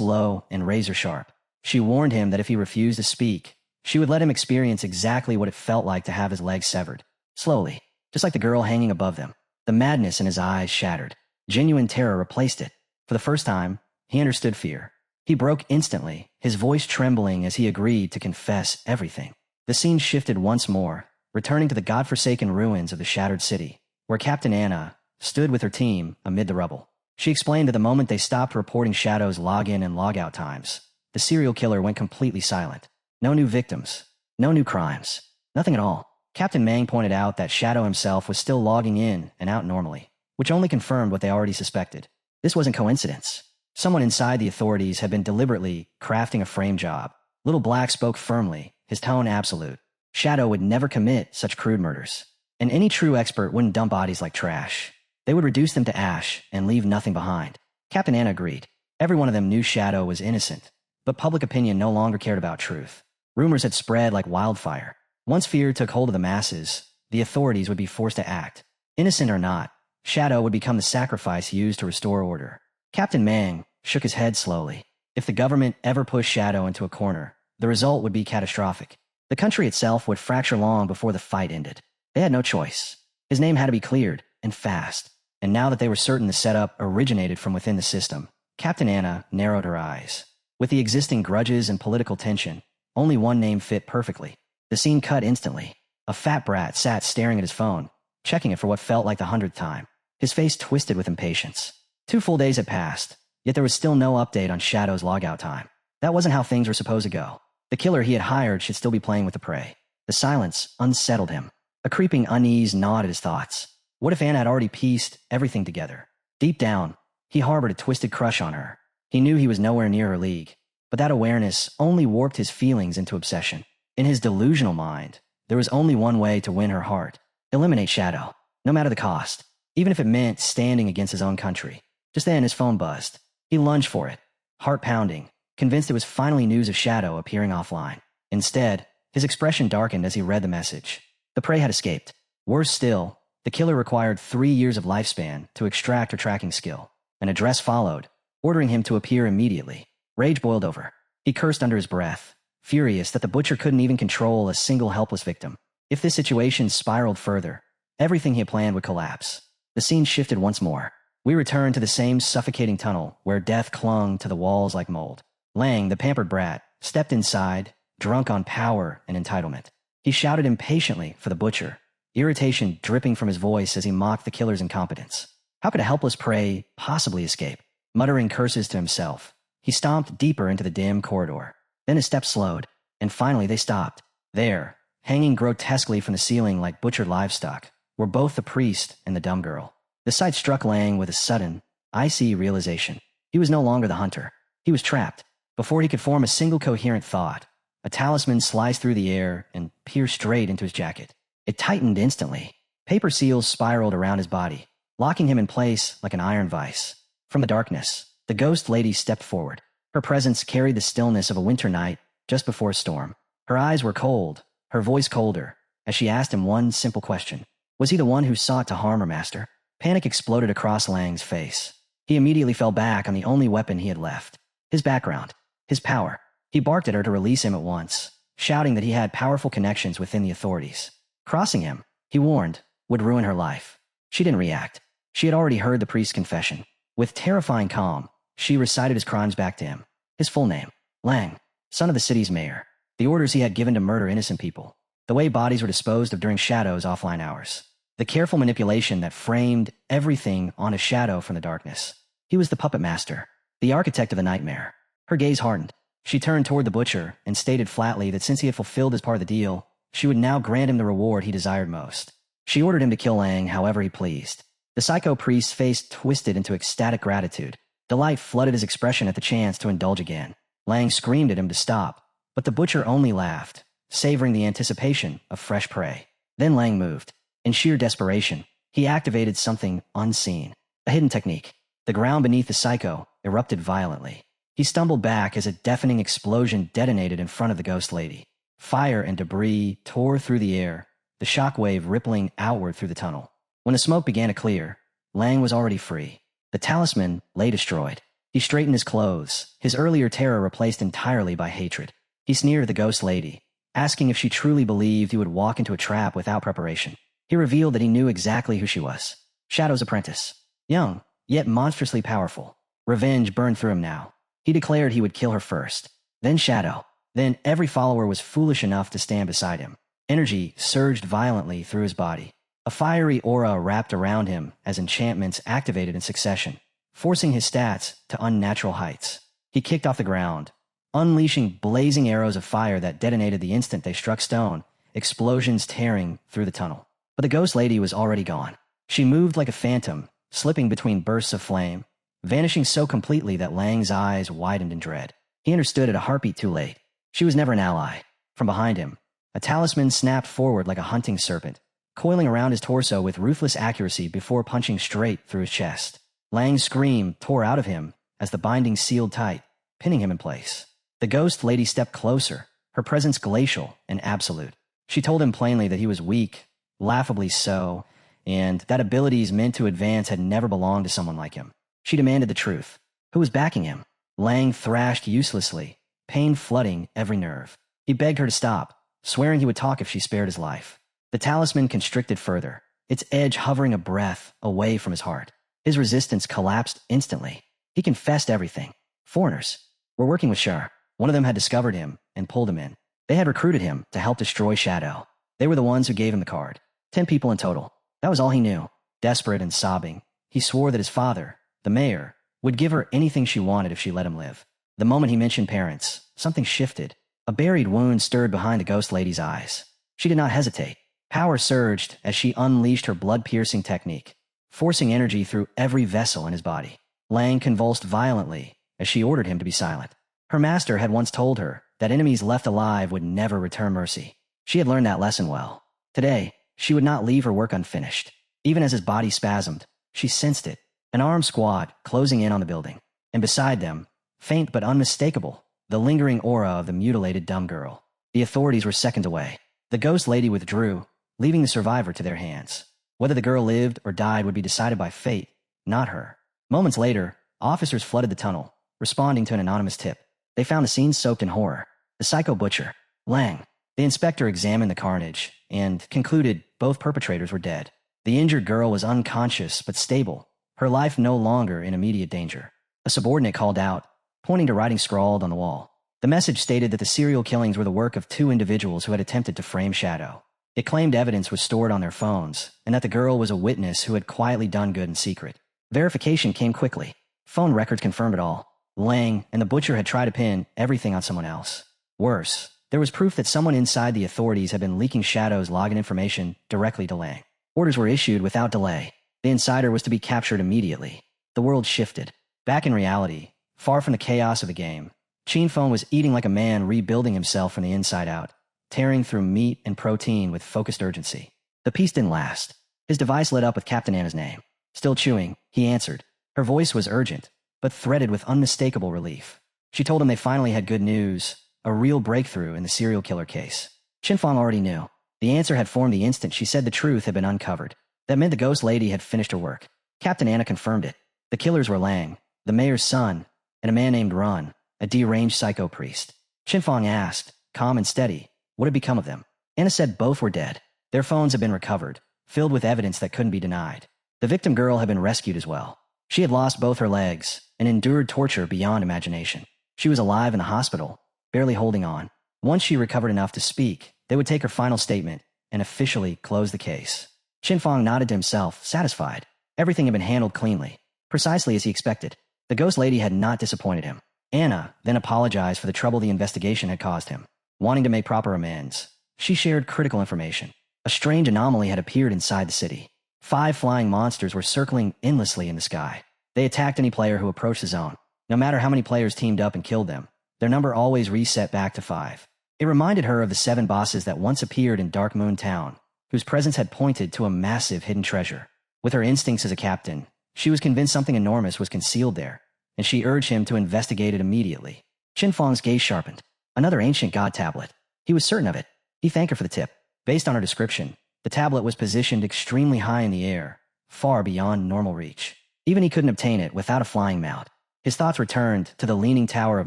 low and razor-sharp. She warned him that if he refused to speak, she would let him experience exactly what it felt like to have his legs severed. Slowly, just like the girl hanging above them. The madness in his eyes shattered. Genuine terror replaced it. For the first time, he understood fear. He broke instantly, his voice trembling as he agreed to confess everything. The scene shifted once more, returning to the godforsaken ruins of the shattered city, where Captain Anna stood with her team amid the rubble. She explained that the moment they stopped reporting Shadow's login and logout times, the serial killer went completely silent. No new victims, no new crimes, nothing at all. Captain Mang pointed out that Shadow himself was still logging in and out normally, which only confirmed what they already suspected. This wasn't coincidence. Someone inside the authorities had been deliberately crafting a frame job. Little Black spoke firmly, his tone absolute. Shadow would never commit such crude murders. And any true expert wouldn't dump bodies like trash. They would reduce them to ash and leave nothing behind. Captain Anna agreed. Every one of them knew Shadow was innocent, but public opinion no longer cared about truth. Rumors had spread like wildfire. Once fear took hold of the masses, the authorities would be forced to act. Innocent or not, Shadow would become the sacrifice used to restore order. Captain Mang shook his head slowly. If the government ever pushed Shadow into a corner, the result would be catastrophic. The country itself would fracture long before the fight ended. They had no choice. His name had to be cleared, and fast. And now that they were certain the setup originated from within the system, Captain Anna narrowed her eyes. With the existing grudges and political tension, only one name fit perfectly. The scene cut instantly. A fat brat sat staring at his phone, checking it for what felt like the 100th time. His face twisted with impatience. 2 full days had passed, yet there was still no update on Shadow's logout time. That wasn't how things were supposed to go. The killer he had hired should still be playing with the prey. The silence unsettled him. A creeping unease gnawed at his thoughts. What if Anna had already pieced everything together? Deep down, he harbored a twisted crush on her. He knew he was nowhere near her league, but that awareness only warped his feelings into obsession. In his delusional mind, there was only one way to win her heart. Eliminate Shadow, no matter the cost, even if it meant standing against his own country. Just then his phone buzzed. He lunged for it, heart pounding, convinced it was finally news of Shadow appearing offline. Instead, his expression darkened as he read the message. The prey had escaped. Worse still, the killer required 3 years of lifespan to extract her tracking skill. An address followed, ordering him to appear immediately. Rage boiled over. He cursed under his breath, furious that the butcher couldn't even control a single helpless victim. If this situation spiraled further, everything he had planned would collapse. The scene shifted once more. We returned to the same suffocating tunnel where death clung to the walls like mold. Lang, the pampered brat, stepped inside, drunk on power and entitlement. He shouted impatiently for the butcher, irritation dripping from his voice as he mocked the killer's incompetence. How could a helpless prey possibly escape? Muttering curses to himself, he stomped deeper into the dim corridor. Then his steps slowed, and finally they stopped. There, hanging grotesquely from the ceiling like butchered livestock, were both the priest and the dumb girl. The sight struck Lang with a sudden, icy realization. He was no longer the hunter. He was trapped. Before he could form a single coherent thought, a talisman sliced through the air and pierced straight into his jacket. It tightened instantly. Paper seals spiraled around his body, locking him in place like an iron vice. From the darkness, the ghost lady stepped forward. Her presence carried the stillness of a winter night just before a storm. Her eyes were cold, her voice colder, as she asked him one simple question. Was he the one who sought to harm her master? Panic exploded across Lang's face. He immediately fell back on the only weapon he had left. His background, his power. He barked at her to release him at once, shouting that he had powerful connections within the authorities. Crossing him, he warned, would ruin her life. She didn't react. She had already heard the priest's confession. With terrifying calm, she recited his crimes back to him. His full name, Lang, son of the city's mayor. The orders he had given to murder innocent people. The way bodies were disposed of during Shadow's offline hours. The careful manipulation that framed everything on a Shadow from the darkness. He was the puppet master, the architect of the nightmare. Her gaze hardened. She turned toward the butcher and stated flatly that since he had fulfilled his part of the deal, she would now grant him the reward he desired most. She ordered him to kill Lang however he pleased. The psycho priest's face twisted into ecstatic gratitude. Delight flooded his expression at the chance to indulge again. Lang screamed at him to stop, but the butcher only laughed, savoring the anticipation of fresh prey. Then Lang moved. In sheer desperation, he activated something unseen. A hidden technique. The ground beneath the psycho erupted violently. He stumbled back as a deafening explosion detonated in front of the ghost lady. Fire and debris tore through the air, the shockwave rippling outward through the tunnel. When the smoke began to clear, Lang was already free. The talisman lay destroyed. He straightened his clothes, his earlier terror replaced entirely by hatred. He sneered at the ghost lady, asking if she truly believed he would walk into a trap without preparation. He revealed that he knew exactly who she was. Shadow's apprentice. Young, yet monstrously powerful. Revenge burned through him now. He declared he would kill her first. Then Shadow. Then every follower was foolish enough to stand beside him. Energy surged violently through his body. A fiery aura wrapped around him as enchantments activated in succession, forcing his stats to unnatural heights. He kicked off the ground, unleashing blazing arrows of fire that detonated the instant they struck stone, explosions tearing through the tunnel. But the ghost lady was already gone. She moved like a phantom, slipping between bursts of flame, vanishing so completely that Lang's eyes widened in dread. He understood at a heartbeat too late. She was never an ally. From behind him, a talisman snapped forward like a hunting serpent, coiling around his torso with ruthless accuracy before punching straight through his chest. Lang's scream tore out of him as the binding sealed tight, pinning him in place. The ghost lady stepped closer, her presence glacial and absolute. She told him plainly that he was weak, laughably so, and that abilities meant to advance had never belonged to someone like him. She demanded the truth. Who was backing him? Lang thrashed uselessly, pain flooding every nerve. He begged her to stop, swearing he would talk if she spared his life. The talisman constricted further, its edge hovering a breath away from his heart. His resistance collapsed instantly. He confessed everything. Foreigners were working with Shar. One of them had discovered him and pulled him in. They had recruited him to help destroy Shadow. They were the ones who gave him the card. 10 people in total. That was all he knew. Desperate and sobbing, he swore that his father, the mayor, would give her anything she wanted if she let him live. The moment he mentioned parents, something shifted. A buried wound stirred behind the ghost lady's eyes. She did not hesitate. Power surged as she unleashed her blood-piercing technique, forcing energy through every vessel in his body. Lang convulsed violently as she ordered him to be silent. Her master had once told her that enemies left alive would never return mercy. She had learned that lesson well. Today, she would not leave her work unfinished. Even as his body spasmed, she sensed it. An armed squad closing in on the building. And beside them, faint but unmistakable, the lingering aura of the mutilated dumb girl. The authorities were seconds away. The ghost lady withdrew, leaving the survivor to their hands. Whether the girl lived or died would be decided by fate, not her. Moments later, officers flooded the tunnel, responding to an anonymous tip. They found the scene soaked in horror. The psycho butcher, Lang. The inspector examined the carnage and concluded both perpetrators were dead. The injured girl was unconscious but stable, her life no longer in immediate danger. A subordinate called out, pointing to writing scrawled on the wall. The message stated that the serial killings were the work of 2 individuals who had attempted to frame Shadow. It claimed evidence was stored on their phones, and that the girl was a witness who had quietly done good in secret. Verification came quickly. Phone records confirmed it all. Lang and the butcher had tried to pin everything on someone else. Worse, there was proof that someone inside the authorities had been leaking Shadow's login information directly to Lang. Orders were issued without delay. The insider was to be captured immediately. The world shifted. Back in reality, far from the chaos of the game, Chinfeng was eating like a man rebuilding himself from the inside out, tearing through meat and protein with focused urgency. The peace didn't last. His device lit up with Captain Anna's name. Still chewing, he answered. Her voice was urgent, but threaded with unmistakable relief. She told him they finally had good news, a real breakthrough in the serial killer case. Chinfeng already knew. The answer had formed the instant she said the truth had been uncovered. That meant the ghost lady had finished her work. Captain Anna confirmed it. The killers were Lang, the mayor's son, and a man named Run, a deranged psycho priest. Chinfeng asked, calm and steady, what had become of them? Anna said both were dead. Their phones had been recovered, filled with evidence that couldn't be denied. The victim girl had been rescued as well. She had lost both her legs and endured torture beyond imagination. She was alive in the hospital, barely holding on. Once she recovered enough to speak, they would take her final statement and officially close the case. Chinfeng nodded to himself, satisfied. Everything had been handled cleanly, precisely as he expected. The ghost lady had not disappointed him. Anna then apologized for the trouble the investigation had caused him. Wanting to make proper amends, she shared critical information. A strange anomaly had appeared inside the city. 5 flying monsters were circling endlessly in the sky. They attacked any player who approached the zone. No matter how many players teamed up and killed them, their number always reset back to 5. It reminded her of the 7 bosses that once appeared in Dark Moon Town, whose presence had pointed to a massive hidden treasure. With her instincts as a captain, she was convinced something enormous was concealed there, and she urged him to investigate it immediately. Qinfeng's gaze sharpened. Another ancient god tablet. He was certain of it. He thanked her for the tip. Based on her description, the tablet was positioned extremely high in the air, far beyond normal reach. Even he couldn't obtain it without a flying mount. His thoughts returned to the Leaning Tower of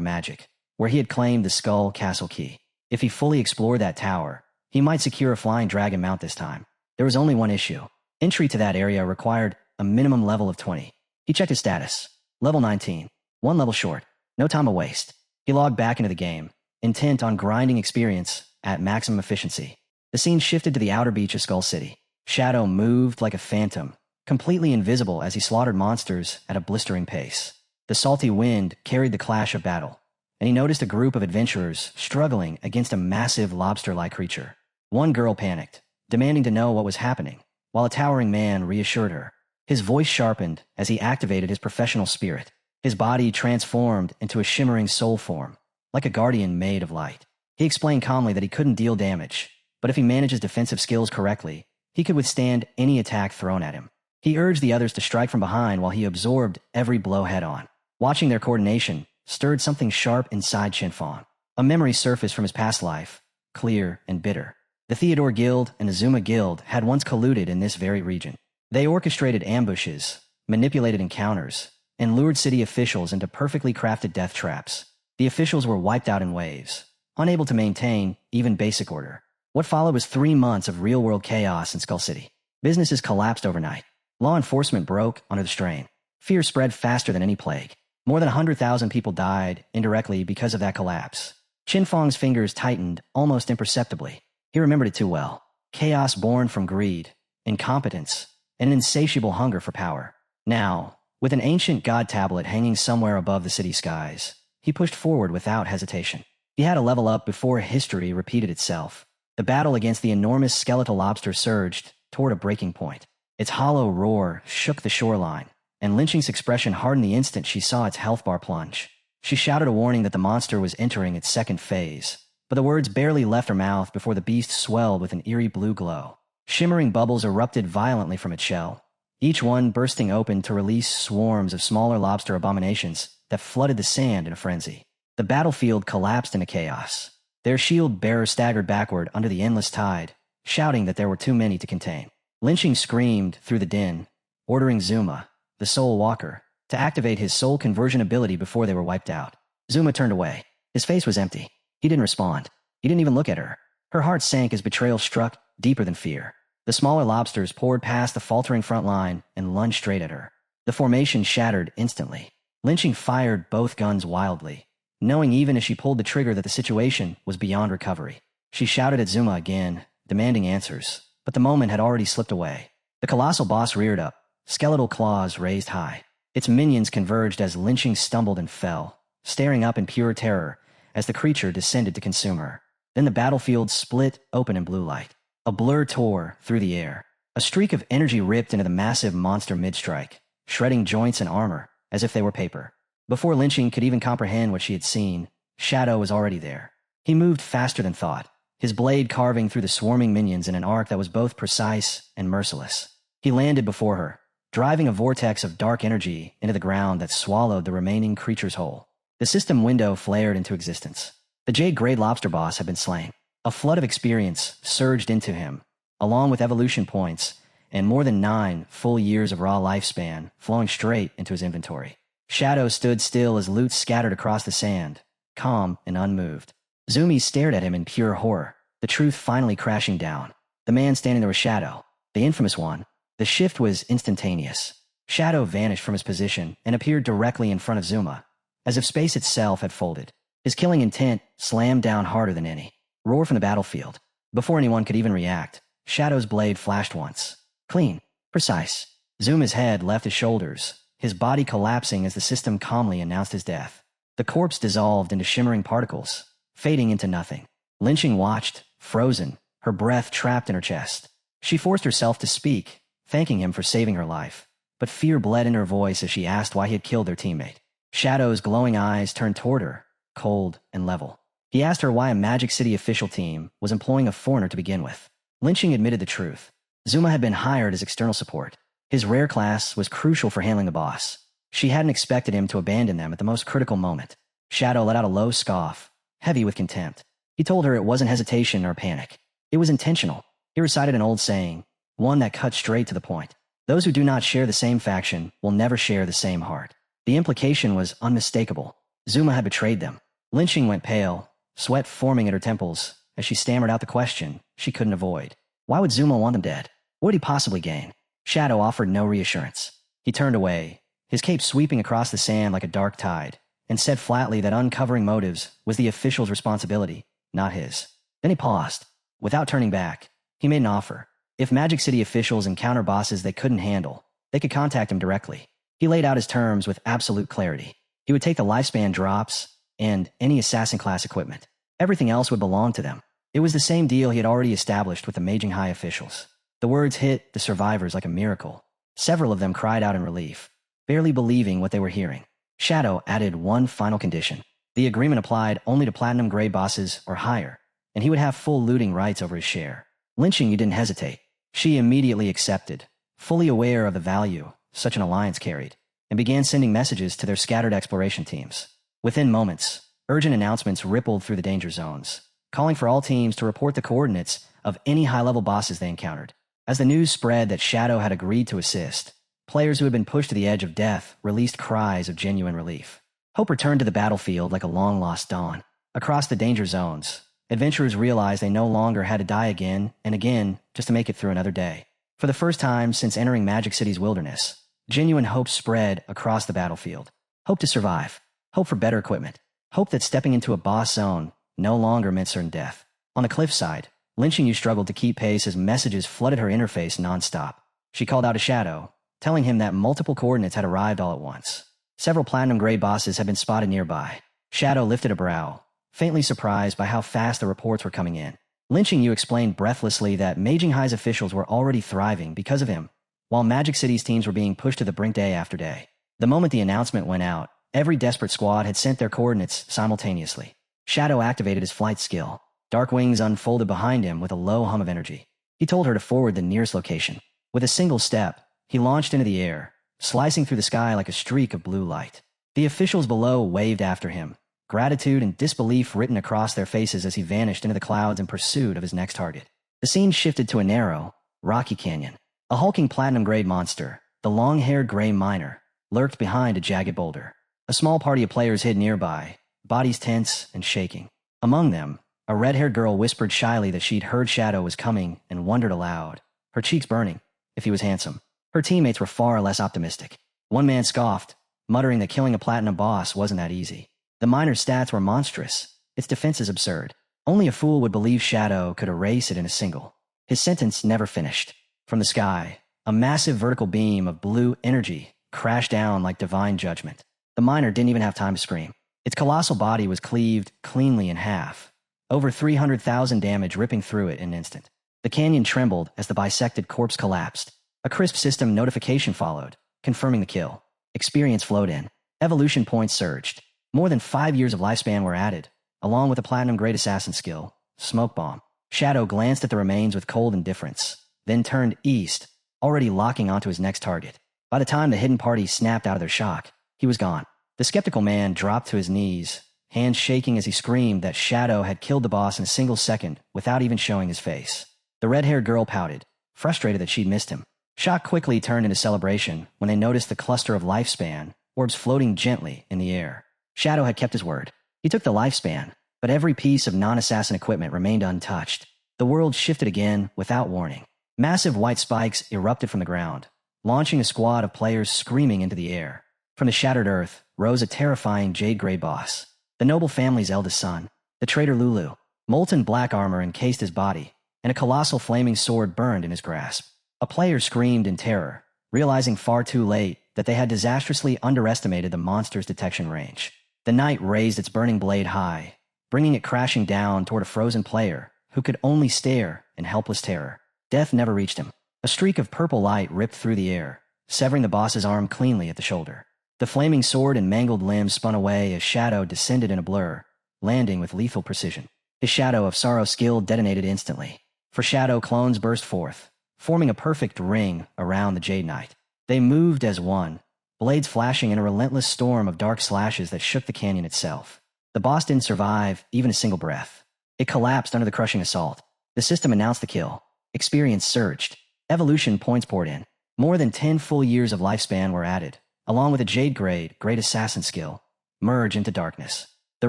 Magic, where he had claimed the Skull Castle key. If he fully explored that tower, he might secure a flying dragon mount this time. There was only one issue. Entry to that area required a minimum level of 20. He checked his status. Level 19. 1 level short. No time to waste. He logged back into the game, intent on grinding experience at maximum efficiency. The scene shifted to the outer beach of Skull City. Shadow moved like a phantom, completely invisible as he slaughtered monsters at a blistering pace. The salty wind carried the clash of battle, and he noticed a group of adventurers struggling against a massive lobster-like creature. One girl panicked, demanding to know what was happening, while a towering man reassured her. His voice sharpened as he activated his professional spirit. His body transformed into a shimmering soul form, like a guardian made of light. He explained calmly that he couldn't deal damage, but if he managed his defensive skills correctly, he could withstand any attack thrown at him. He urged the others to strike from behind while he absorbed every blow head-on. Watching their coordination stirred something sharp inside Qinfeng. A memory surfaced from his past life, clear and bitter. The Theodore Guild and the Zuma Guild had once colluded in this very region. They orchestrated ambushes, manipulated encounters, and lured city officials into perfectly crafted death traps. The officials were wiped out in waves, unable to maintain even basic order. What followed was 3 months of real-world chaos in Skull City. Businesses collapsed overnight. Law enforcement broke under the strain. Fear spread faster than any plague. More than 100,000 people died indirectly because of that collapse. Qinfeng's fingers tightened almost imperceptibly. He remembered it too well. Chaos born from greed, incompetence, and an insatiable hunger for power. Now, with an ancient god tablet hanging somewhere above the city skies, he pushed forward without hesitation. He had to level up before history repeated itself. The battle against the enormous skeletal lobster surged toward a breaking point. Its hollow roar shook the shoreline, and Lynching's expression hardened the instant she saw its health bar plunge. She shouted a warning that the monster was entering its second phase, but the words barely left her mouth before the beast swelled with an eerie blue glow. Shimmering bubbles erupted violently from its shell, each one bursting open to release swarms of smaller lobster abominations that flooded the sand in a frenzy. The battlefield collapsed into chaos. Their shield bearers staggered backward under the endless tide, shouting that there were too many to contain. Lynching screamed through the din, ordering Zuma, the Soul Walker, to activate his soul conversion ability before they were wiped out. Zuma turned away. His face was empty. He didn't respond. He didn't even look at her. Her heart sank as betrayal struck deeper than fear. The smaller lobsters poured past the faltering front line and lunged straight at her. The formation shattered instantly. Lynching fired both guns wildly, knowing even as she pulled the trigger that the situation was beyond recovery. She shouted at Zuma again, demanding answers, but the moment had already slipped away. The colossal boss reared up, skeletal claws raised high. Its minions converged as Lynching stumbled and fell, staring up in pure terror as the creature descended to consume her. Then the battlefield split open in blue light. A blur tore through the air. A streak of energy ripped into the massive monster mid-strike, shredding joints and armor as if they were paper. Before Lynching could even comprehend what she had seen, Shadow was already there. He moved faster than thought, his blade carving through the swarming minions in an arc that was both precise and merciless. He landed before her, driving a vortex of dark energy into the ground that swallowed the remaining creatures whole. The system window flared into existence. The Jade-grade lobster boss had been slain. A flood of experience surged into him, along with evolution points and more than 9 full years of raw lifespan flowing straight into his inventory. Shadow stood still as loot scattered across the sand, calm and unmoved. Zumi stared at him in pure horror, the truth finally crashing down. The man standing there was Shadow, the infamous one. The shift was instantaneous. Shadow vanished from his position and appeared directly in front of Zuma, as if space itself had folded. His killing intent slammed down harder than any. Roar from the battlefield. Before anyone could even react, Shadow's blade flashed once. Clean. Precise. Zuma's head left his shoulders, his body collapsing as the system calmly announced his death. The corpse dissolved into shimmering particles, fading into nothing. Lynching watched, frozen, her breath trapped in her chest. She forced herself to speak, thanking him for saving her life. But fear bled in her voice as she asked why he had killed their teammate. Shadow's glowing eyes turned toward her, cold and level. He asked her why a Magic City official team was employing a foreigner to begin with. Lynching admitted the truth. Zuma had been hired as external support. His rare class was crucial for handling the boss. She hadn't expected him to abandon them at the most critical moment. Shadow let out a low scoff, heavy with contempt. He told her it wasn't hesitation or panic. It was intentional. He recited an old saying, one that cut straight to the point. Those who do not share the same faction will never share the same heart. The implication was unmistakable. Zuma had betrayed them. Lynching went pale, sweat forming at her temples, as she stammered out the question she couldn't avoid. Why would Zuma want them dead? What would he possibly gain? Shadow offered no reassurance. He turned away, his cape sweeping across the sand like a dark tide, and said flatly that uncovering motives was the official's responsibility, not his. Then he paused. Without turning back, he made an offer. If Magic City officials encounter bosses they couldn't handle, they could contact him directly. He laid out his terms with absolute clarity. He would take the lifespan drops and any assassin class equipment. Everything else would belong to them. It was the same deal he had already established with the Maging High officials. The words hit the survivors like a miracle. Several of them cried out in relief, barely believing what they were hearing. Shadow added one final condition. The agreement applied only to platinum grade bosses or higher, and he would have full looting rights over his share. Lynching, you didn't hesitate. She immediately accepted, fully aware of the value such an alliance carried, and began sending messages to their scattered exploration teams. Within moments, urgent announcements rippled through the danger zones, calling for all teams to report the coordinates of any high-level bosses they encountered. As the news spread that Shadow had agreed to assist, players who had been pushed to the edge of death released cries of genuine relief. Hope returned to the battlefield like a long-lost dawn. Across the danger zones, adventurers realized they no longer had to die again and again just to make it through another day. For the first time since entering Magic City's wilderness, genuine hope spread across the battlefield. Hope to survive. Hope for better equipment. Hope that stepping into a boss zone no longer meant certain death. On the cliffside, Lynching you struggled to keep pace as messages flooded her interface nonstop. She called out to Shadow, telling him that multiple coordinates had arrived all at once. Several platinum-grade bosses had been spotted nearby. Shadow lifted a brow, faintly surprised by how fast the reports were coming in. Lynching you explained breathlessly that Maging High's officials were already thriving because of him, while Magic City's teams were being pushed to the brink day after day. The moment the announcement went out, every desperate squad had sent their coordinates simultaneously. Shadow activated his flight skill. Dark wings unfolded behind him with a low hum of energy. He told her to forward the nearest location. With a single step, he launched into the air, slicing through the sky like a streak of blue light. The officials below waved after him, gratitude and disbelief written across their faces as he vanished into the clouds in pursuit of his next target. The scene shifted to a narrow, rocky canyon. A hulking platinum-grade monster, the long-haired gray miner, lurked behind a jagged boulder. A small party of players hid nearby, bodies tense and shaking. Among them, a red-haired girl whispered shyly that she'd heard Shadow was coming and wondered aloud, her cheeks burning, if he was handsome. Her teammates were far less optimistic. One man scoffed, muttering that killing a platinum boss wasn't that easy. The miner's stats were monstrous, its defenses absurd. Only a fool would believe Shadow could erase it in a single. His sentence never finished. From the sky, a massive vertical beam of blue energy crashed down like divine judgment. The miner didn't even have time to scream. Its colossal body was cleaved cleanly in half, over 300,000 damage ripping through it in an instant. The canyon trembled as the bisected corpse collapsed. A crisp system notification followed, confirming the kill. Experience flowed in. Evolution points surged. More than 5 years of lifespan were added, along with a platinum-grade assassin skill, Smoke Bomb. Shadow glanced at the remains with cold indifference, then turned east, already locking onto his next target. By the time the hidden party snapped out of their shock, he was gone. The skeptical man dropped to his knees, hands shaking as he screamed that Shadow had killed the boss in a single second without even showing his face. The red-haired girl pouted, frustrated that she'd missed him. Shock quickly turned into celebration when they noticed the cluster of lifespan orbs floating gently in the air. Shadow had kept his word. He took the lifespan, but every piece of non-assassin equipment remained untouched. The world shifted again without warning. Massive white spikes erupted from the ground, launching a squad of players screaming into the air. From the shattered earth rose a terrifying jade-gray boss, the noble family's eldest son, the traitor Lulu. Molten black armor encased his body, and a colossal flaming sword burned in his grasp. A player screamed in terror, realizing far too late that they had disastrously underestimated the monster's detection range. The knight raised its burning blade high, bringing it crashing down toward a frozen player who could only stare in helpless terror. Death never reached him. A streak of purple light ripped through the air, severing the boss's arm cleanly at the shoulder. The flaming sword and mangled limbs spun away as Shadow descended in a blur, landing with lethal precision. His Shadow of Sorrow skill detonated instantly. For Shadow, clones burst forth, forming a perfect ring around the Jade Knight. They moved as one, blades flashing in a relentless storm of dark slashes that shook the canyon itself. The boss didn't survive even a single breath. It collapsed under the crushing assault. The system announced the kill. Experience surged. Evolution points poured in. More than 10 full years of lifespan were added, along with a Jade grade, Great Assassin skill. Merge into darkness. The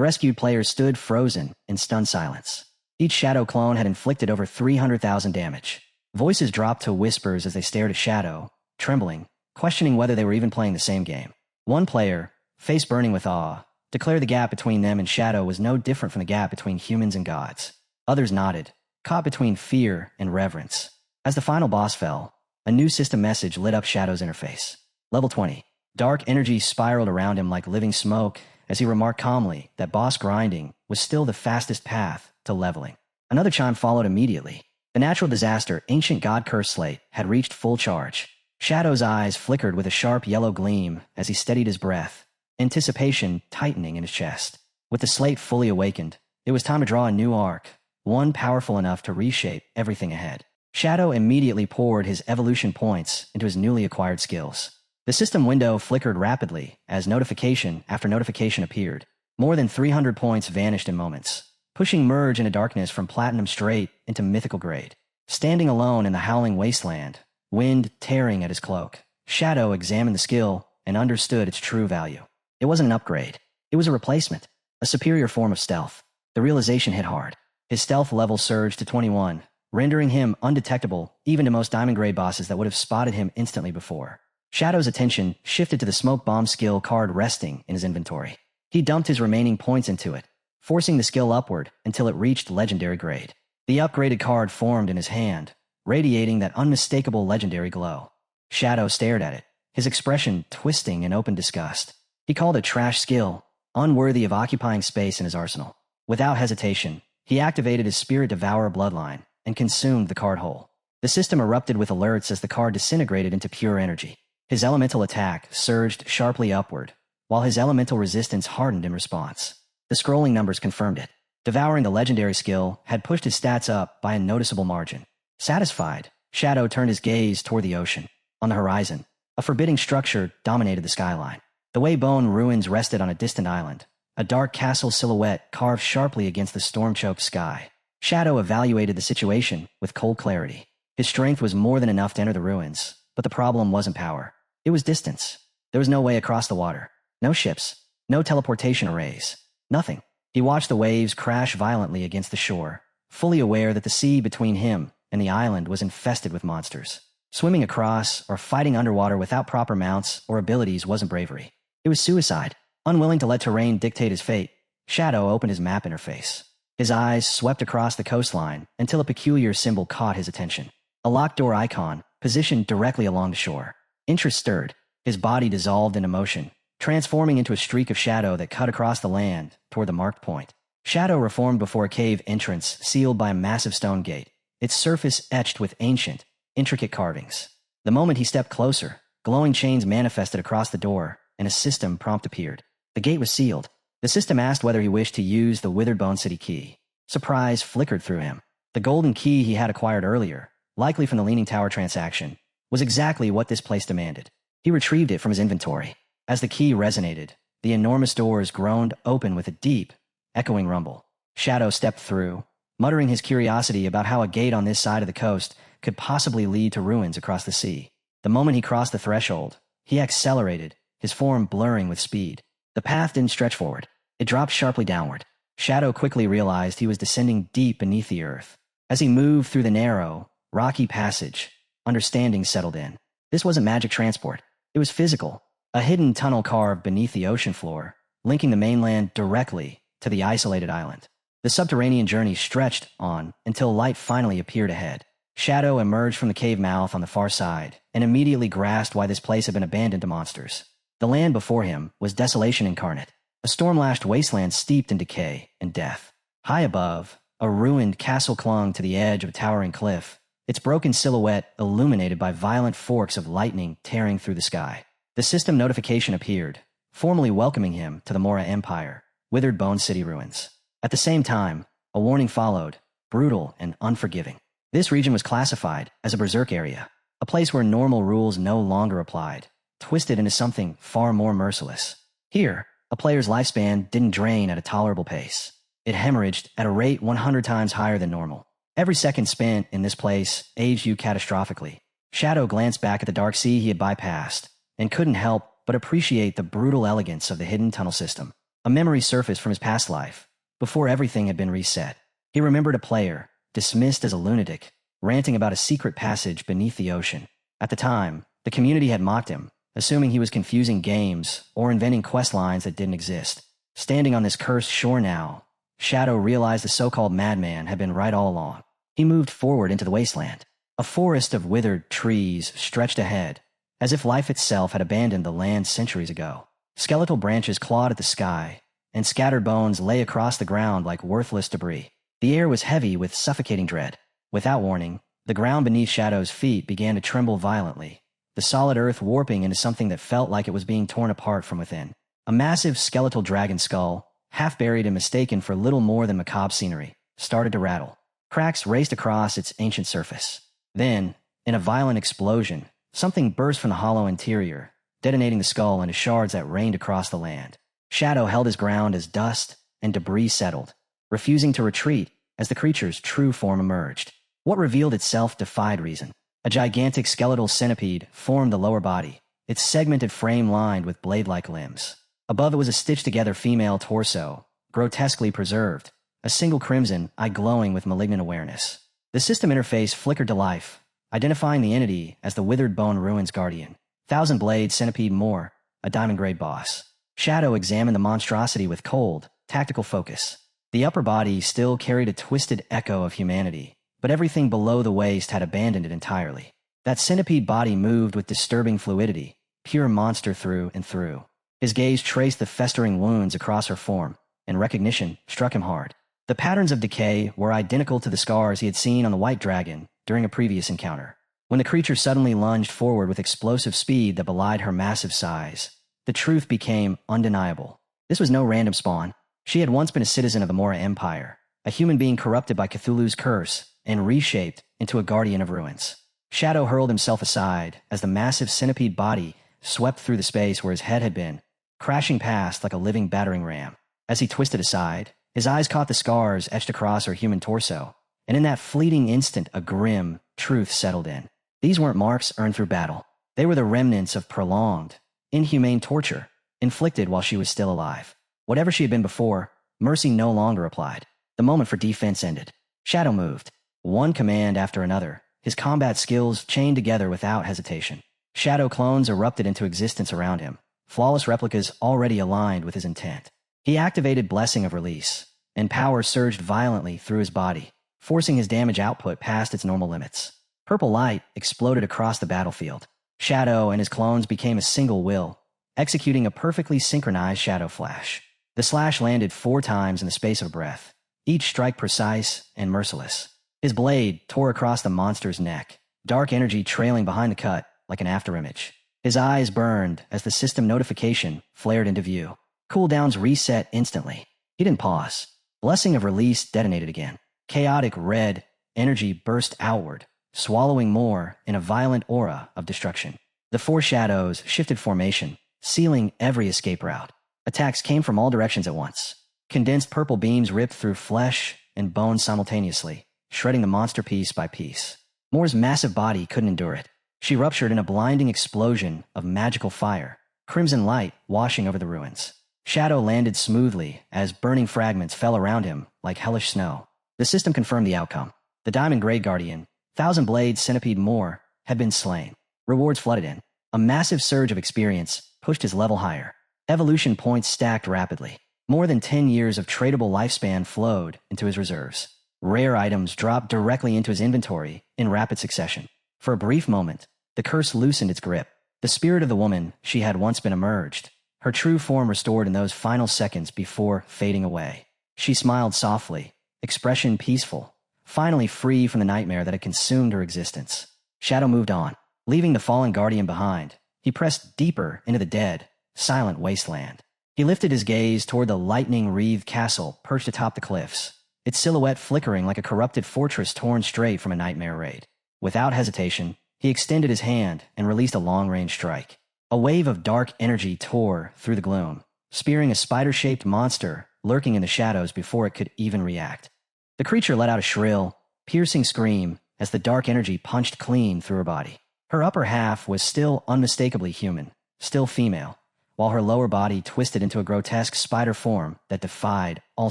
rescued players stood frozen in stunned silence. Each Shadow clone had inflicted over 300,000 damage. Voices dropped to whispers as they stared at Shadow, trembling, questioning whether they were even playing the same game. One player, face burning with awe, declared the gap between them and Shadow was no different from the gap between humans and gods. Others nodded, caught between fear and reverence. As the final boss fell, a new system message lit up Shadow's interface. Level 20. Dark energy spiraled around him like living smoke as he remarked calmly that boss grinding was still the fastest path to leveling. Another chime followed immediately. The natural disaster, Ancient God Curse Slate, had reached full charge. Shadow's eyes flickered with a sharp yellow gleam as he steadied his breath, anticipation tightening in his chest. With the slate fully awakened, it was time to draw a new arc, one powerful enough to reshape everything ahead. Shadow immediately poured his evolution points into his newly acquired skills. The system window flickered rapidly as notification after notification appeared. More than 300 points vanished in moments, pushing Merge into darkness from Platinum straight into Mythical grade. Standing alone in the howling wasteland, wind tearing at his cloak, Shadow examined the skill and understood its true value. It wasn't an upgrade. It was a replacement, a superior form of stealth. The realization hit hard. His stealth level surged to 21, rendering him undetectable even to most diamond grade bosses that would have spotted him instantly before. Shadow's attention shifted to the smoke bomb skill card resting in his inventory. He dumped his remaining points into it, forcing the skill upward until it reached legendary grade. The upgraded card formed in his hand, radiating that unmistakable legendary glow. Shadow stared at it, his expression twisting in open disgust. He called it trash skill, unworthy of occupying space in his arsenal. Without hesitation, he activated his Spirit Devourer bloodline and consumed the card whole. The system erupted with alerts as the card disintegrated into pure energy. His elemental attack surged sharply upward, while his elemental resistance hardened in response. The scrolling numbers confirmed it. Devouring the legendary skill had pushed his stats up by a noticeable margin. Satisfied, Shadow turned his gaze toward the ocean. On the horizon, a forbidding structure dominated the skyline. The Waybone ruins rested on a distant island, a dark castle silhouette carved sharply against the storm-choked sky. Shadow evaluated the situation with cold clarity. His strength was more than enough to enter the ruins, but the problem wasn't power. It was distance. There was no way across the water. No ships. No teleportation arrays. Nothing. He watched the waves crash violently against the shore, fully aware that the sea between him and the island was infested with monsters. Swimming across or fighting underwater without proper mounts or abilities wasn't bravery. It was suicide. Unwilling to let terrain dictate his fate, Shadow opened his map interface. His eyes swept across the coastline until a peculiar symbol caught his attention. A locked door icon, positioned directly along the shore. Interest stirred. His body dissolved into motion, transforming into a streak of shadow that cut across the land toward the marked point. Shadow reformed before a cave entrance sealed by a massive stone gate, its surface etched with ancient, intricate carvings. The moment he stepped closer, glowing chains manifested across the door, and a system prompt appeared. The gate was sealed. The system asked whether he wished to use the Withered Bone City key. Surprise flickered through him. The golden key he had acquired earlier, likely from the Leaning Tower transaction, was exactly what this place demanded. He retrieved it from his inventory. As the key resonated, the enormous doors groaned open with a deep, echoing rumble. Shadow stepped through, muttering his curiosity about how a gate on this side of the coast could possibly lead to ruins across the sea. The moment he crossed the threshold, he accelerated, his form blurring with speed. The path didn't stretch forward. It dropped sharply downward. Shadow quickly realized he was descending deep beneath the earth. As he moved through the narrow, rocky passage, understanding settled in. This wasn't magic transport. It was physical. A hidden tunnel carved beneath the ocean floor, linking the mainland directly to the isolated island. The subterranean journey stretched on until light finally appeared ahead. Shadow emerged from the cave mouth on the far side and immediately grasped why this place had been abandoned to monsters. The land before him was desolation incarnate, a storm-lashed wasteland steeped in decay and death. High above, a ruined castle clung to the edge of a towering cliff, its broken silhouette illuminated by violent forks of lightning tearing through the sky. The system notification appeared, formally welcoming him to the Mora Empire, withered Bone City ruins. At the same time, a warning followed, brutal and unforgiving. This region was classified as a berserk area, a place where normal rules no longer applied, twisted into something far more merciless. Here, a player's lifespan didn't drain at a tolerable pace. It hemorrhaged at a rate 100 times higher than normal. Every second spent in this place aged you catastrophically. Shadow glanced back at the dark sea he had bypassed, and couldn't help but appreciate the brutal elegance of the hidden tunnel system. A memory surfaced from his past life, before everything had been reset. He remembered a player, dismissed as a lunatic, ranting about a secret passage beneath the ocean. At the time, the community had mocked him, assuming he was confusing games or inventing quest lines that didn't exist. Standing on this cursed shore now, Shadow realized the so-called madman had been right all along. He moved forward into the wasteland. A forest of withered trees stretched ahead, as if life itself had abandoned the land centuries ago. Skeletal branches clawed at the sky, and scattered bones lay across the ground like worthless debris. The air was heavy with suffocating dread. Without warning, the ground beneath Shadow's feet began to tremble violently, the solid earth warping into something that felt like it was being torn apart from within. A massive skeletal dragon skull, half buried and mistaken for little more than macabre scenery, started to rattle. Cracks raced across its ancient surface. Then, in a violent explosion, something burst from the hollow interior, detonating the skull into shards that rained across the land. Shadow held his ground as dust and debris settled, refusing to retreat as the creature's true form emerged. What revealed itself defied reason. A gigantic skeletal centipede formed the lower body, its segmented frame lined with blade-like limbs. Above it was a stitched-together female torso, grotesquely preserved, a single crimson eye glowing with malignant awareness. The system interface flickered to life, identifying the entity as the Withered Bone Ruins Guardian. Thousand Blade Centipede Moore, a diamond-grade boss. Shadow examined the monstrosity with cold, tactical focus. The upper body still carried a twisted echo of humanity, but everything below the waist had abandoned it entirely. That centipede body moved with disturbing fluidity, pure monster through and through. His gaze traced the festering wounds across her form, and recognition struck him hard. The patterns of decay were identical to the scars he had seen on the White Dragon during a previous encounter. When the creature suddenly lunged forward with explosive speed that belied her massive size, the truth became undeniable. This was no random spawn. She had once been a citizen of the Mora Empire, a human being corrupted by Cthulhu's curse and reshaped into a guardian of ruins. Shadow hurled himself aside as the massive centipede body swept through the space where his head had been, crashing past like a living battering ram. As he twisted aside, his eyes caught the scars etched across her human torso, and in that fleeting instant a grim truth settled in. These weren't marks earned through battle. They were the remnants of prolonged, inhumane torture, inflicted while she was still alive. Whatever she had been before, mercy no longer applied. The moment for defense ended. Shadow moved, one command after another, his combat skills chained together without hesitation. Shadow clones erupted into existence around him, flawless replicas already aligned with his intent. He activated Blessing of Release, and power surged violently through his body, forcing his damage output past its normal limits. Purple light exploded across the battlefield. Shadow and his clones became a single will, executing a perfectly synchronized shadow flash. The slash landed 4 times in the space of a breath, each strike precise and merciless. His blade tore across the monster's neck, dark energy trailing behind the cut like an afterimage. His eyes burned as the system notification flared into view. Cooldowns reset instantly. He didn't pause. Blessing of Release detonated again. Chaotic red energy burst outward, swallowing more in a violent aura of destruction. The 4 shadows shifted formation, sealing every escape route. Attacks came from all directions at once. Condensed purple beams ripped through flesh and bone simultaneously, shredding the monster piece by piece. Moore's massive body couldn't endure it. She ruptured in a blinding explosion of magical fire, crimson light washing over the ruins. Shadow landed smoothly as burning fragments fell around him like hellish snow. The system confirmed the outcome. The Diamond Grey Guardian, Thousand Blade Centipede Moore, had been slain. Rewards flooded in. A massive surge of experience pushed his level higher. Evolution points stacked rapidly. More than 10 years of tradable lifespan flowed into his reserves. Rare items dropped directly into his inventory in rapid succession. For a brief moment, the curse loosened its grip. The spirit of the woman she had once been emerged, her true form restored in those final seconds before fading away. She smiled softly, expression peaceful, finally free from the nightmare that had consumed her existence. Shadow moved on, leaving the fallen guardian behind. He pressed deeper into the dead, silent wasteland. He lifted his gaze toward the lightning-wreathed castle perched atop the cliffs, its silhouette flickering like a corrupted fortress torn straight from a nightmare raid. Without hesitation, he extended his hand and released a long-range strike. A wave of dark energy tore through the gloom, spearing a spider-shaped monster lurking in the shadows before it could even react. The creature let out a shrill, piercing scream as the dark energy punched clean through her body. Her upper half was still unmistakably human, still female, while her lower body twisted into a grotesque spider form that defied all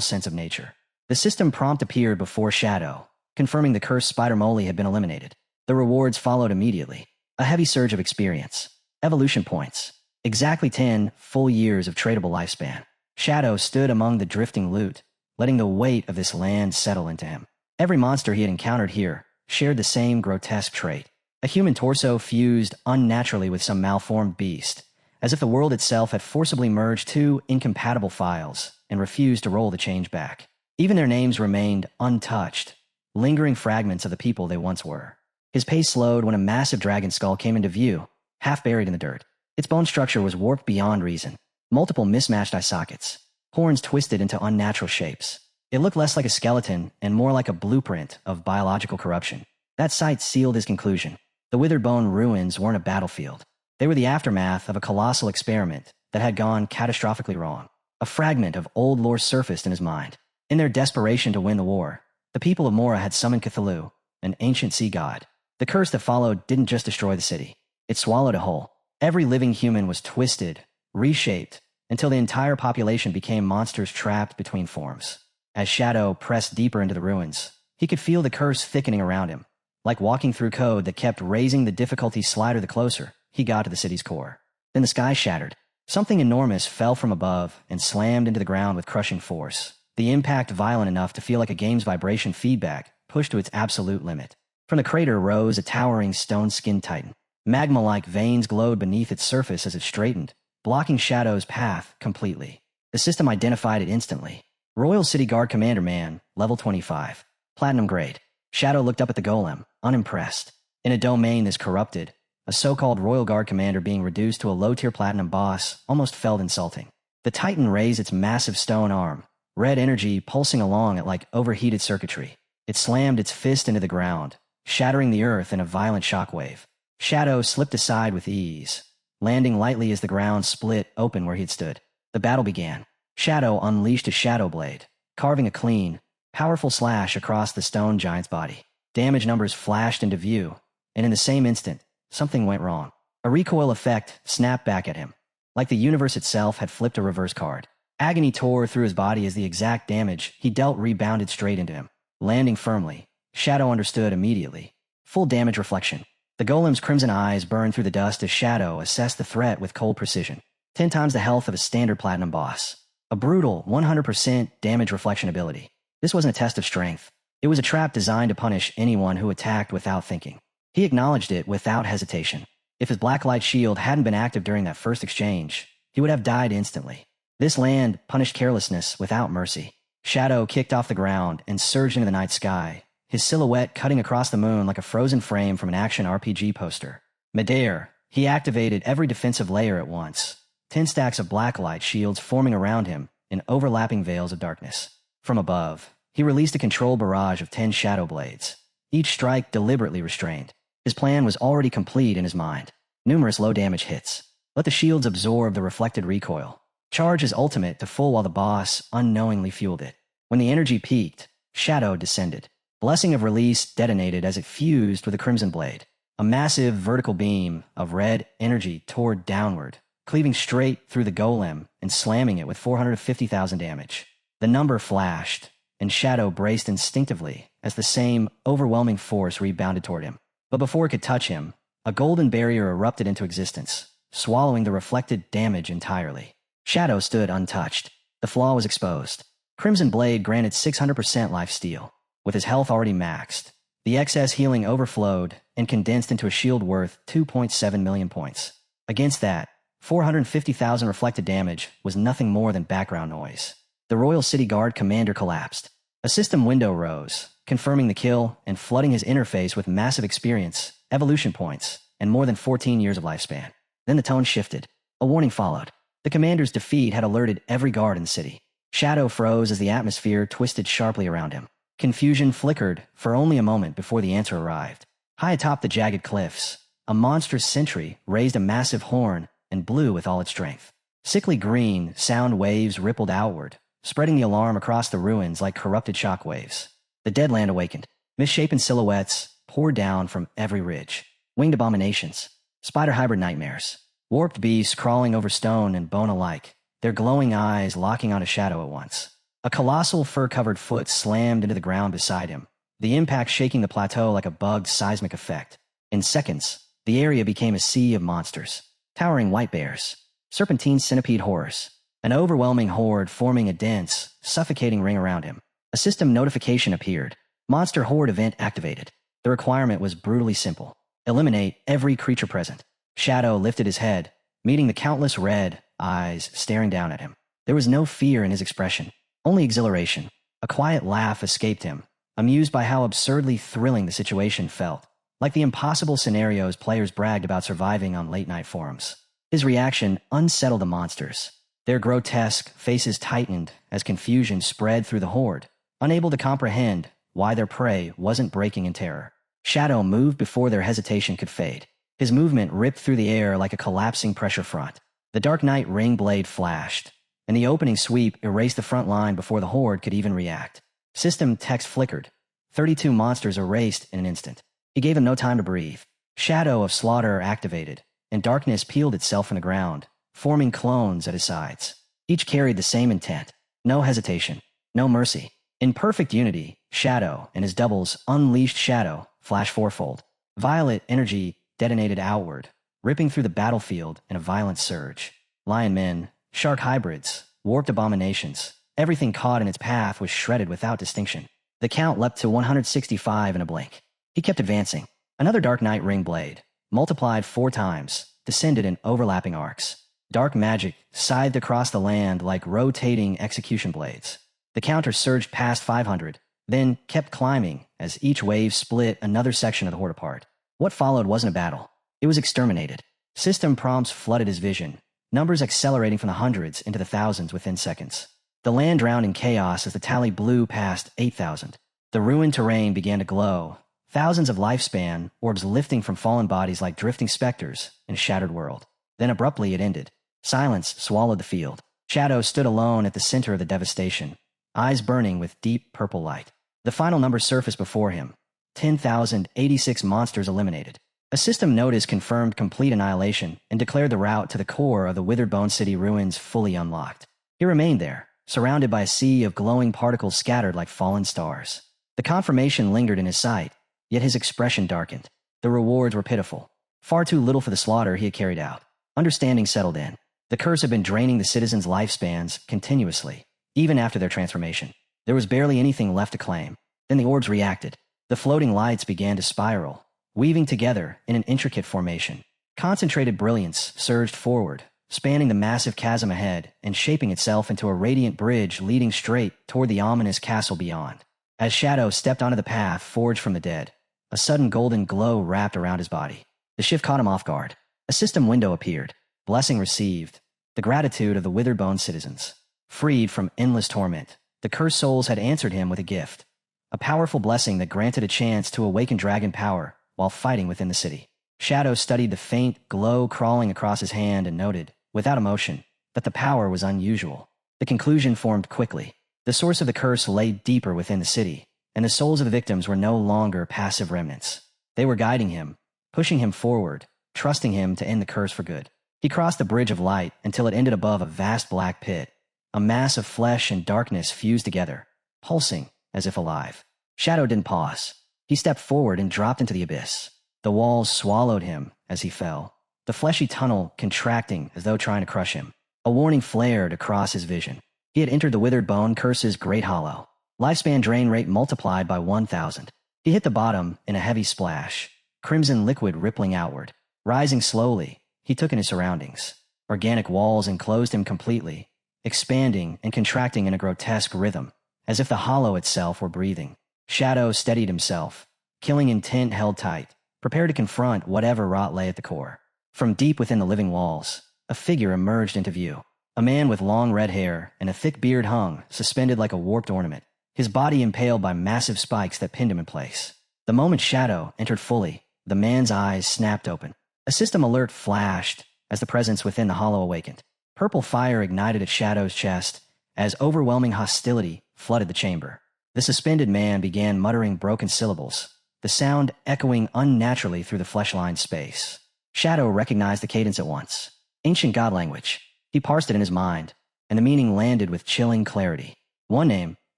sense of nature. The system prompt appeared before Shadow, confirming the cursed spider moly had been eliminated. The rewards followed immediately. A heavy surge of experience. Evolution points. Exactly 10 full years of tradable lifespan. Shadow stood among the drifting loot, letting the weight of this land settle into him. Every monster he had encountered here shared the same grotesque trait. A human torso fused unnaturally with some malformed beast, as if the world itself had forcibly merged two incompatible files and refused to roll the change back. Even their names remained untouched, lingering fragments of the people they once were. His pace slowed when a massive dragon skull came into view, half buried in the dirt. Its bone structure was warped beyond reason. Multiple mismatched eye sockets, horns twisted into unnatural shapes. It looked less like a skeleton and more like a blueprint of biological corruption. That sight sealed his conclusion. The withered bone ruins weren't a battlefield. They were the aftermath of a colossal experiment that had gone catastrophically wrong. A fragment of old lore surfaced in his mind. In their desperation to win the war, the people of Mora had summoned Cthulhu, an ancient sea god. The curse that followed didn't just destroy the city. It swallowed it whole. Every living human was twisted, reshaped, until the entire population became monsters trapped between forms. As Shadow pressed deeper into the ruins, he could feel the curse thickening around him. Like walking through code that kept raising the difficulty slider the closer he got to the city's core. Then the sky shattered. Something enormous fell from above and slammed into the ground with crushing force. The impact violent enough to feel like a game's vibration feedback pushed to its absolute limit. From the crater rose a towering stone-skinned titan. Magma-like veins glowed beneath its surface as it straightened, blocking Shadow's path completely. The system identified it instantly. Royal City Guard Commander Man, level 25. Platinum grade. Shadow looked up at the golem, unimpressed. In a domain this corrupted, a so-called Royal Guard Commander being reduced to a low-tier platinum boss almost felt insulting. The titan raised its massive stone arm, red energy pulsing along it like overheated circuitry. It slammed its fist into the ground, shattering the earth in a violent shockwave. Shadow slipped aside with ease, landing lightly as the ground split open where he had stood. The battle began. Shadow unleashed his Shadow Blade, carving a clean, powerful slash across the stone giant's body. Damage numbers flashed into view, and in the same instant, something went wrong. A recoil effect snapped back at him, like the universe itself had flipped a reverse card. Agony tore through his body as the exact damage he dealt rebounded straight into him. Landing firmly, Shadow understood immediately. Full damage reflection. The golem's crimson eyes burned through the dust as Shadow assessed the threat with cold precision. 10 times the health of a standard platinum boss. A brutal 100% damage reflection ability. This wasn't a test of strength. It was a trap designed to punish anyone who attacked without thinking. He acknowledged it without hesitation. If his blacklight shield hadn't been active during that first exchange, he would have died instantly. This land punished carelessness without mercy. Shadow kicked off the ground and surged into the night sky, his silhouette cutting across the moon like a frozen frame from an action RPG poster. Midair, he activated every defensive layer at once, 10 stacks of blacklight shields forming around him in overlapping veils of darkness. From above, he released a controlled barrage of 10 shadow blades, each strike deliberately restrained. His plan was already complete in his mind. Numerous low-damage hits. Let the shields absorb the reflected recoil. Charge his ultimate to full while the boss unknowingly fueled it. When the energy peaked, Shadow descended. Blessing of Release detonated as it fused with the Crimson Blade. A massive vertical beam of red energy tore downward, cleaving straight through the golem and slamming it with 450,000 damage. The number flashed, and Shadow braced instinctively as the same overwhelming force rebounded toward him. But before it could touch him, a golden barrier erupted into existence, swallowing the reflected damage entirely. Shadow stood untouched. The flaw was exposed. Crimson Blade granted 600% lifesteal. With his health already maxed, the excess healing overflowed and condensed into a shield worth 2.7 million points. Against that, 450,000 reflected damage was nothing more than background noise. The Royal City Guard commander collapsed. A system window rose, confirming the kill and flooding his interface with massive experience, evolution points, and more than 14 years of lifespan. Then the tone shifted. A warning followed. The commander's defeat had alerted every guard in the city. Shadow froze as the atmosphere twisted sharply around him. Confusion flickered for only a moment before the answer arrived. High atop the jagged cliffs, a monstrous sentry raised a massive horn and blew with all its strength. Sickly green sound waves rippled outward, spreading the alarm across the ruins like corrupted shock waves. The dead land awakened. Misshapen silhouettes poured down from every ridge. Winged abominations, spider hybrid nightmares, warped beasts crawling over stone and bone alike, their glowing eyes locking on a Shadow at once. A colossal fur-covered foot slammed into the ground beside him, the impact shaking the plateau like a bugged seismic effect. In seconds, the area became a sea of monsters. Towering white bears, serpentine centipede horrors, an overwhelming horde forming a dense, suffocating ring around him. A system notification appeared. Monster Horde event activated. The requirement was brutally simple. Eliminate every creature present. Shadow lifted his head, meeting the countless red eyes staring down at him. There was no fear in his expression, only exhilaration. A quiet laugh escaped him, amused by how absurdly thrilling the situation felt, like the impossible scenarios players bragged about surviving on late-night forums. His reaction unsettled the monsters. Their grotesque faces tightened as confusion spread through the horde, unable to comprehend why their prey wasn't breaking in terror. Shadow moved before their hesitation could fade. His movement ripped through the air like a collapsing pressure front. The Dark Knight ring blade flashed, and the opening sweep erased the front line before the horde could even react. System text flickered. 32 monsters erased in an instant. He gave them no time to breathe. Shadow of Slaughter activated, and darkness peeled itself from the ground, forming clones at his sides. Each carried the same intent. No hesitation. No mercy. In perfect unity, Shadow and his doubles Unleashed Shadow flashed fourfold. Violet energy detonated outward, ripping through the battlefield in a violent surge. Lion men, shark hybrids, warped abominations, everything caught in its path was shredded without distinction. The count leapt to 165 in a blink. He kept advancing. Another Dark Knight ring blade, multiplied 4 times, descended in overlapping arcs. Dark magic scythed across the land like rotating execution blades. The counter surged past 500, then kept climbing as each wave split another section of the horde apart. What followed wasn't a battle. It was exterminated. System prompts flooded his vision, numbers accelerating from the hundreds into the thousands within seconds. The land drowned in chaos as the tally blew past 8,000. The ruined terrain began to glow, thousands of lifespan, orbs lifting from fallen bodies like drifting specters in a shattered world. Then abruptly it ended. Silence swallowed the field. Shadow stood alone at the center of the devastation, eyes burning with deep purple light. The final number surfaced before him. 10,086 monsters eliminated. A system notice confirmed complete annihilation and declared the route to the core of the Withered Bone City ruins fully unlocked. He remained there, surrounded by a sea of glowing particles scattered like fallen stars. The confirmation lingered in his sight, yet his expression darkened. The rewards were pitiful. Far too little for the slaughter he had carried out. Understanding settled in. The curse had been draining the citizens' lifespans continuously, even after their transformation. There was barely anything left to claim. Then the orbs reacted. The floating lights began to spiral, weaving together in an intricate formation. Concentrated brilliance surged forward, spanning the massive chasm ahead and shaping itself into a radiant bridge leading straight toward the ominous castle beyond. As Shadow stepped onto the path forged from the dead, a sudden golden glow wrapped around his body. The shift caught him off guard. A system window appeared. Blessing received. The gratitude of the Withered Bone citizens. Freed from endless torment, the cursed souls had answered him with a gift. A powerful blessing that granted a chance to awaken dragon power while fighting within the city. Shadow studied the faint glow crawling across his hand and noted, without emotion, that the power was unusual. The conclusion formed quickly. The source of the curse lay deeper within the city, and the souls of the victims were no longer passive remnants. They were guiding him, pushing him forward, trusting him to end the curse for good. He crossed the bridge of light until it ended above a vast black pit. A mass of flesh and darkness fused together, pulsing as if alive. Shadow didn't pause. He stepped forward and dropped into the abyss. The walls swallowed him as he fell, the fleshy tunnel contracting as though trying to crush him. A warning flared across his vision. He had entered the Withered Bone Curse's great hollow. Lifespan drain rate multiplied by 1,000. He hit the bottom in a heavy splash, crimson liquid rippling outward. Rising slowly, he took in his surroundings. Organic walls enclosed him completely, expanding and contracting in a grotesque rhythm, as if the hollow itself were breathing. Shadow steadied himself, killing intent held tight, prepared to confront whatever rot lay at the core. From deep within the living walls, a figure emerged into view. A man with long red hair and a thick beard hung, suspended like a warped ornament, his body impaled by massive spikes that pinned him in place. The moment Shadow entered fully, the man's eyes snapped open. A system alert flashed as the presence within the hollow awakened. Purple fire ignited at Shadow's chest as overwhelming hostility flooded the chamber. The suspended man began muttering broken syllables, the sound echoing unnaturally through the flesh-lined space. Shadow recognized the cadence at once. Ancient god language. He parsed it in his mind, and the meaning landed with chilling clarity. One name,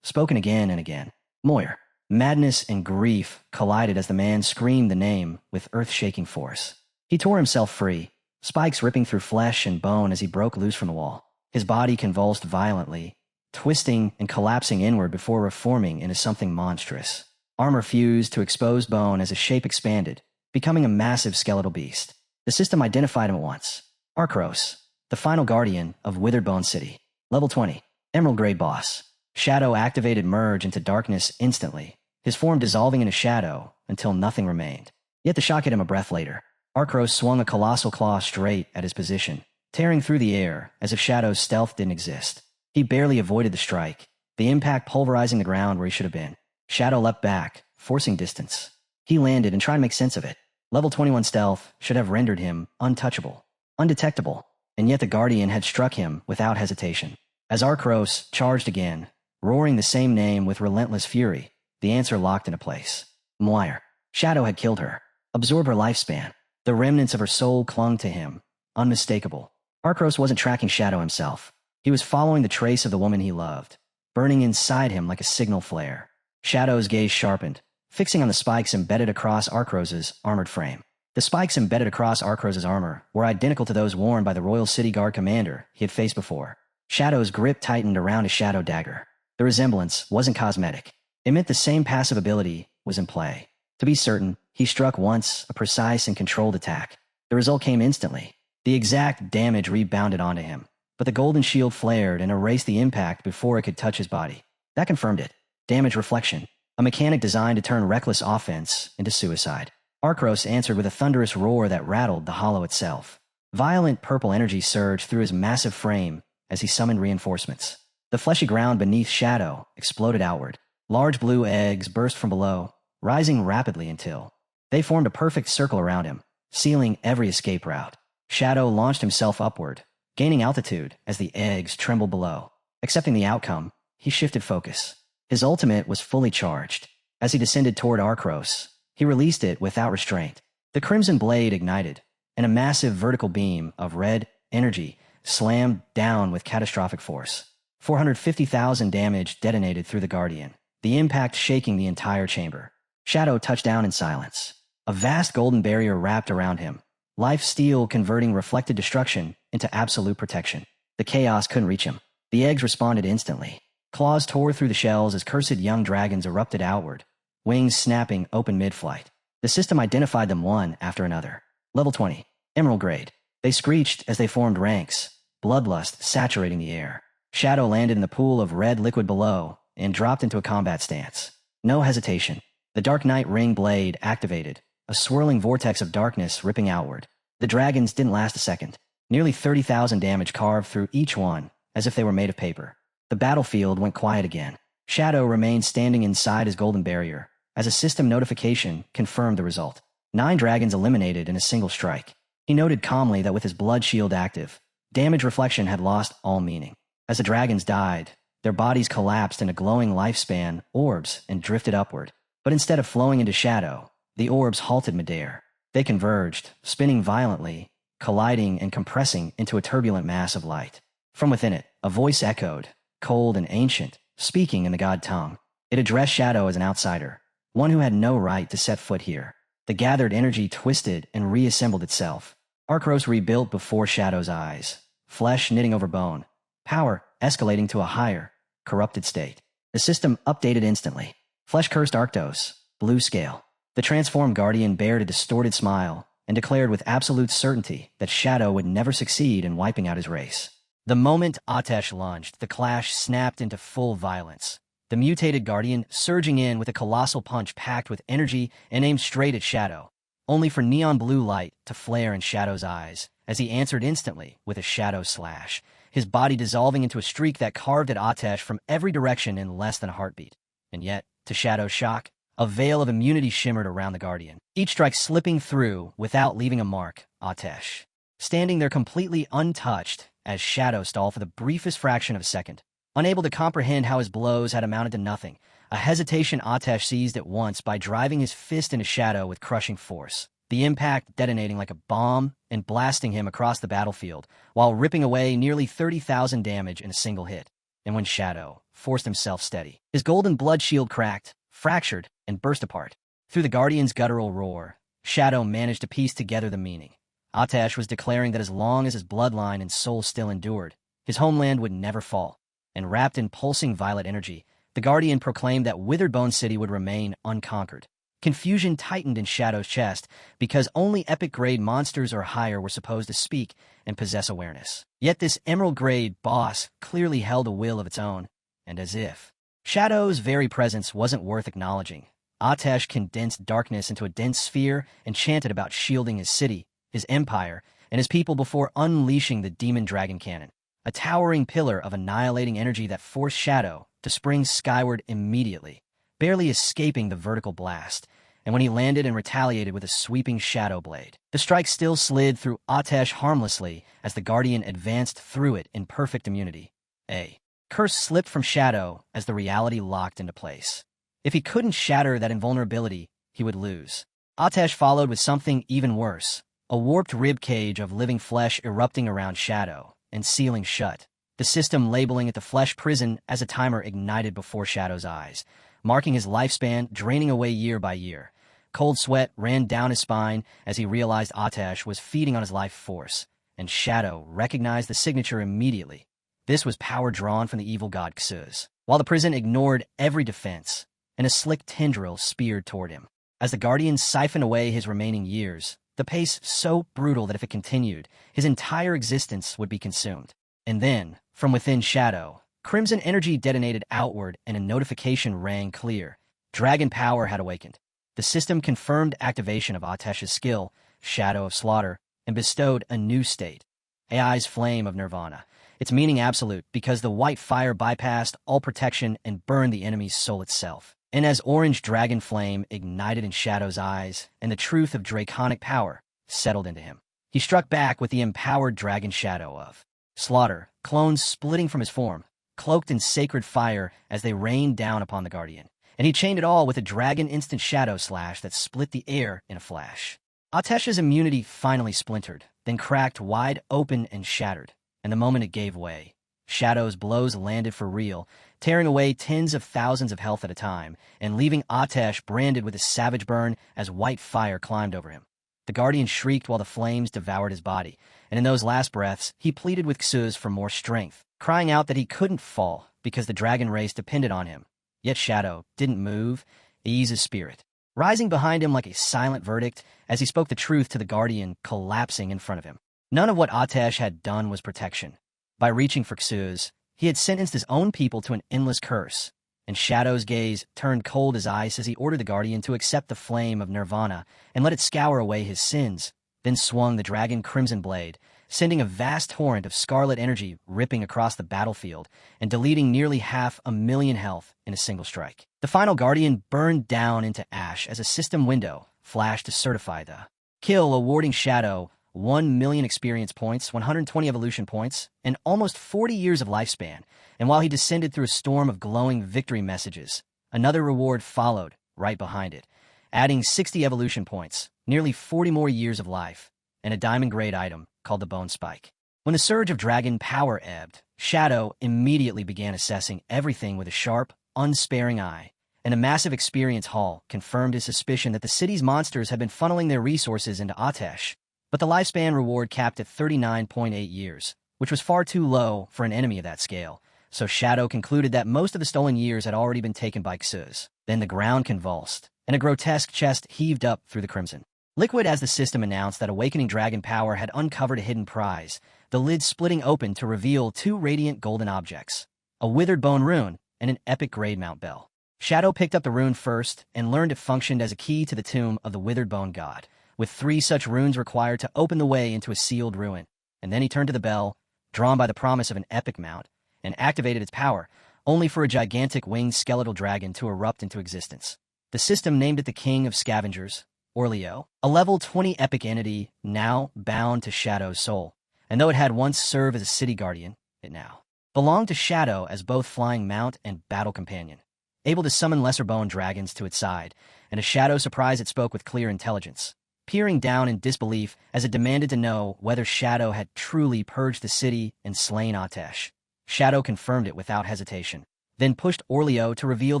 spoken again and again. Moir. Madness and grief collided as the man screamed the name with earth-shaking force. He tore himself free, spikes ripping through flesh and bone as he broke loose from the wall. His body convulsed violently, twisting and collapsing inward before reforming into something monstrous. Armor fused to exposed bone as his shape expanded, becoming a massive skeletal beast. The system identified him at once. Arcros, the final guardian of Withered Bone City. Level 20. Emerald Grade Boss. Shadow activated Merge into darkness instantly, his form dissolving into shadow until nothing remained. Yet the shock hit him a breath later. Arcros swung a colossal claw straight at his position, tearing through the air as if Shadow's stealth didn't exist. He barely avoided the strike, the impact pulverizing the ground where he should have been. Shadow leapt back, forcing distance. He landed and tried to make sense of it. Level 21 stealth should have rendered him untouchable, undetectable, and yet the Guardian had struck him without hesitation. As Arcros charged again, roaring the same name with relentless fury, the answer locked into place. Moir. Shadow had killed her, absorbed her lifespan. The remnants of her soul clung to him, unmistakable. Arcros wasn't tracking Shadow himself. He was following the trace of the woman he loved, burning inside him like a signal flare. Shadow's gaze sharpened, fixing on the spikes embedded across Arcros's armored frame. The spikes embedded across Arcros's armor were identical to those worn by the Royal City Guard commander he had faced before. Shadow's grip tightened around his shadow dagger. The resemblance wasn't cosmetic. It meant the same passive ability was in play. To be certain, he struck once, a precise and controlled attack. The result came instantly. The exact damage rebounded onto him, but the golden shield flared and erased the impact before it could touch his body. That confirmed it. Damage reflection, a mechanic designed to turn reckless offense into suicide. Arcros answered with a thunderous roar that rattled the hollow itself. Violent purple energy surged through his massive frame as he summoned reinforcements. The fleshy ground beneath Shadow exploded outward. Large blue eggs burst from below, rising rapidly until they formed a perfect circle around him, sealing every escape route. Shadow launched himself upward, gaining altitude as the eggs trembled below. Accepting the outcome, he shifted focus. His ultimate was fully charged. As he descended toward Arcros, he released it without restraint. The crimson blade ignited, and a massive vertical beam of red energy slammed down with catastrophic force. 450,000 damage detonated through the Guardian, the impact shaking the entire chamber. Shadow touched down in silence. A vast golden barrier wrapped around him, life steel converting reflected destruction into absolute protection. The chaos couldn't reach him. The eggs responded instantly. Claws tore through the shells as cursed young dragons erupted outward, wings snapping open mid-flight. The system identified them one after another. Level 20. Emerald Grade. They screeched as they formed ranks, bloodlust saturating the air. Shadow landed in the pool of red liquid below and dropped into a combat stance. No hesitation. The Dark Knight Ring blade activated, a swirling vortex of darkness ripping outward. The dragons didn't last a second. Nearly 30,000 damage carved through each one, as if they were made of paper. The battlefield went quiet again. Shadow remained standing inside his golden barrier, as a system notification confirmed the result. 9 dragons eliminated in a single strike. He noted calmly that with his blood shield active, damage reflection had lost all meaning. As the dragons died, their bodies collapsed into glowing lifespan orbs and drifted upward. But instead of flowing into Shadow, the orbs halted midair. They converged, spinning violently, colliding and compressing into a turbulent mass of light. From within it, a voice echoed, cold and ancient, speaking in the god tongue. It addressed Shadow as an outsider, one who had no right to set foot here. The gathered energy twisted and reassembled itself. Arcros rebuilt before Shadow's eyes, flesh knitting over bone, power escalating to a higher, corrupted state. The system updated instantly. Flesh-cursed Arctos, blue scale. The transformed Guardian bared a distorted smile and declared with absolute certainty that Shadow would never succeed in wiping out his race. The moment Atesh lunged, the clash snapped into full violence. the mutated guardian surging in with a colossal punch packed with energy and aimed straight at Shadow, only for neon blue light to flare in Shadow's eyes as he answered instantly with a shadow slash, his body dissolving into a streak that carved at Atesh from every direction in less than a heartbeat. And yet, to Shadow's shock, a veil of immunity shimmered around the guardian, each strike slipping through without leaving a mark. Atesh, standing there completely untouched as Shadow stalled for the briefest fraction of a second. Unable to comprehend how his blows had amounted to nothing, a hesitation Atesh seized at once by driving his fist into Shadow with crushing force, the impact detonating like a bomb and blasting him across the battlefield while ripping away nearly 30,000 damage in a single hit. And when Shadow forced himself steady, his golden blood shield cracked, fractured, and burst apart. Through the Guardian's guttural roar, Shadow managed to piece together the meaning. Atesh was declaring that as long as his bloodline and soul still endured, his homeland would never fall. And wrapped in pulsing violet energy, the Guardian proclaimed that Withered Bone City would remain unconquered. Confusion tightened in Shadow's chest because only epic-grade monsters or higher were supposed to speak and possess awareness. Yet this emerald-grade boss clearly held a will of its own, and as if Shadow's very presence wasn't worth acknowledging, Atesh condensed darkness into a dense sphere and chanted about shielding his city, his empire, and his people before unleashing the Demon Dragon Cannon, a towering pillar of annihilating energy that forced Shadow to spring skyward immediately, barely escaping the vertical blast, and when he landed and retaliated with a sweeping shadow blade, the strike still slid through Atesh harmlessly as the Guardian advanced through it in perfect immunity. A curse slipped from Shadow as the reality locked into place. If he couldn't shatter that invulnerability, he would lose. Atesh followed with something even worse, a warped rib cage of living flesh erupting around Shadow and sealing shut, the system labeling it the flesh prison as a timer ignited before Shadow's eyes, marking his lifespan draining away year by year. Cold sweat ran down his spine as he realized Atesh was feeding on his life force, and Shadow recognized the signature immediately. This was power drawn from the evil god Xuz, while the prison ignored every defense, and a slick tendril speared toward him. As the Guardian siphoned away his remaining years, the pace so brutal that if it continued, his entire existence would be consumed. And then, from within Shadow, crimson energy detonated outward and a notification rang clear. Dragon power had awakened. The system confirmed activation of Atesh's skill, Shadow of Slaughter, and bestowed a new state, AI's Flame of Nirvana, its meaning absolute because the white fire bypassed all protection and burned the enemy's soul itself. And as orange dragon flame ignited in Shadow's eyes and the truth of draconic power settled into him, he struck back with the empowered dragon Shadow of Slaughter, clones splitting from his form, cloaked in sacred fire as they rained down upon the Guardian. And he chained it all with a dragon instant shadow slash that split the air in a flash. Atesh's immunity finally splintered, then cracked wide open and shattered, and the moment it gave way, Shadow's blows landed for real, tearing away tens of thousands of health at a time, and leaving Atesh branded with a savage burn as white fire climbed over him. The Guardian shrieked while the flames devoured his body, and in those last breaths, he pleaded with Xuz for more strength, crying out that he couldn't fall because the dragon race depended on him. Yet Shadow didn't move, ease his spirit, rising behind him like a silent verdict as he spoke the truth to the Guardian collapsing in front of him. None of what Atesh had done was protection. By reaching for Xuz, he had sentenced his own people to an endless curse, and Shadow's gaze turned cold as ice as he ordered the Guardian to accept the flame of Nirvana and let it scour away his sins, then swung the dragon Crimson Blade, sending a vast torrent of scarlet energy ripping across the battlefield and deleting nearly 500,000 health in a single strike. The final Guardian burned down into ash as a system window flashed to certify the kill, awarding Shadow 1 million experience points, 120 evolution points, and almost 40 years of lifespan. And while he descended through a storm of glowing victory messages, another reward followed right behind it, adding 60 evolution points, nearly 40 more years of life, and a diamond-grade item called the Bone Spike. When the surge of dragon power ebbed, Shadow immediately began assessing everything with a sharp, unsparing eye, and a massive experience haul confirmed his suspicion that the city's monsters had been funneling their resources into Atesh. But the lifespan reward capped at 39.8 years, which was far too low for an enemy of that scale, so Shadow concluded that most of the stolen years had already been taken by Xuz. Then the ground convulsed, and a grotesque chest heaved up through the crimson. Liquid as the system announced that Awakening Dragon Power had uncovered a hidden prize, the lid splitting open to reveal two radiant golden objects, a Withered Bone Rune and an epic-grade Mount Bell. Shadow picked up the rune first and learned it functioned as a key to the tomb of the withered bone god, with 3 such runes required to open the way into a sealed ruin. And then he turned to the bell, drawn by the promise of an epic mount, and activated its power, only for a gigantic winged skeletal dragon to erupt into existence. The system named it the King of Scavengers, Orleo, a level 20 epic entity now bound to Shadow's soul, and though it had once served as a city guardian, it now belonged to Shadow as both flying mount and battle companion, able to summon lesser bone dragons to its side, and to Shadow's surprise it spoke with clear intelligence, peering down in disbelief as it demanded to know whether Shadow had truly purged the city and slain Atesh. Shadow confirmed it without hesitation, then pushed Orleo to reveal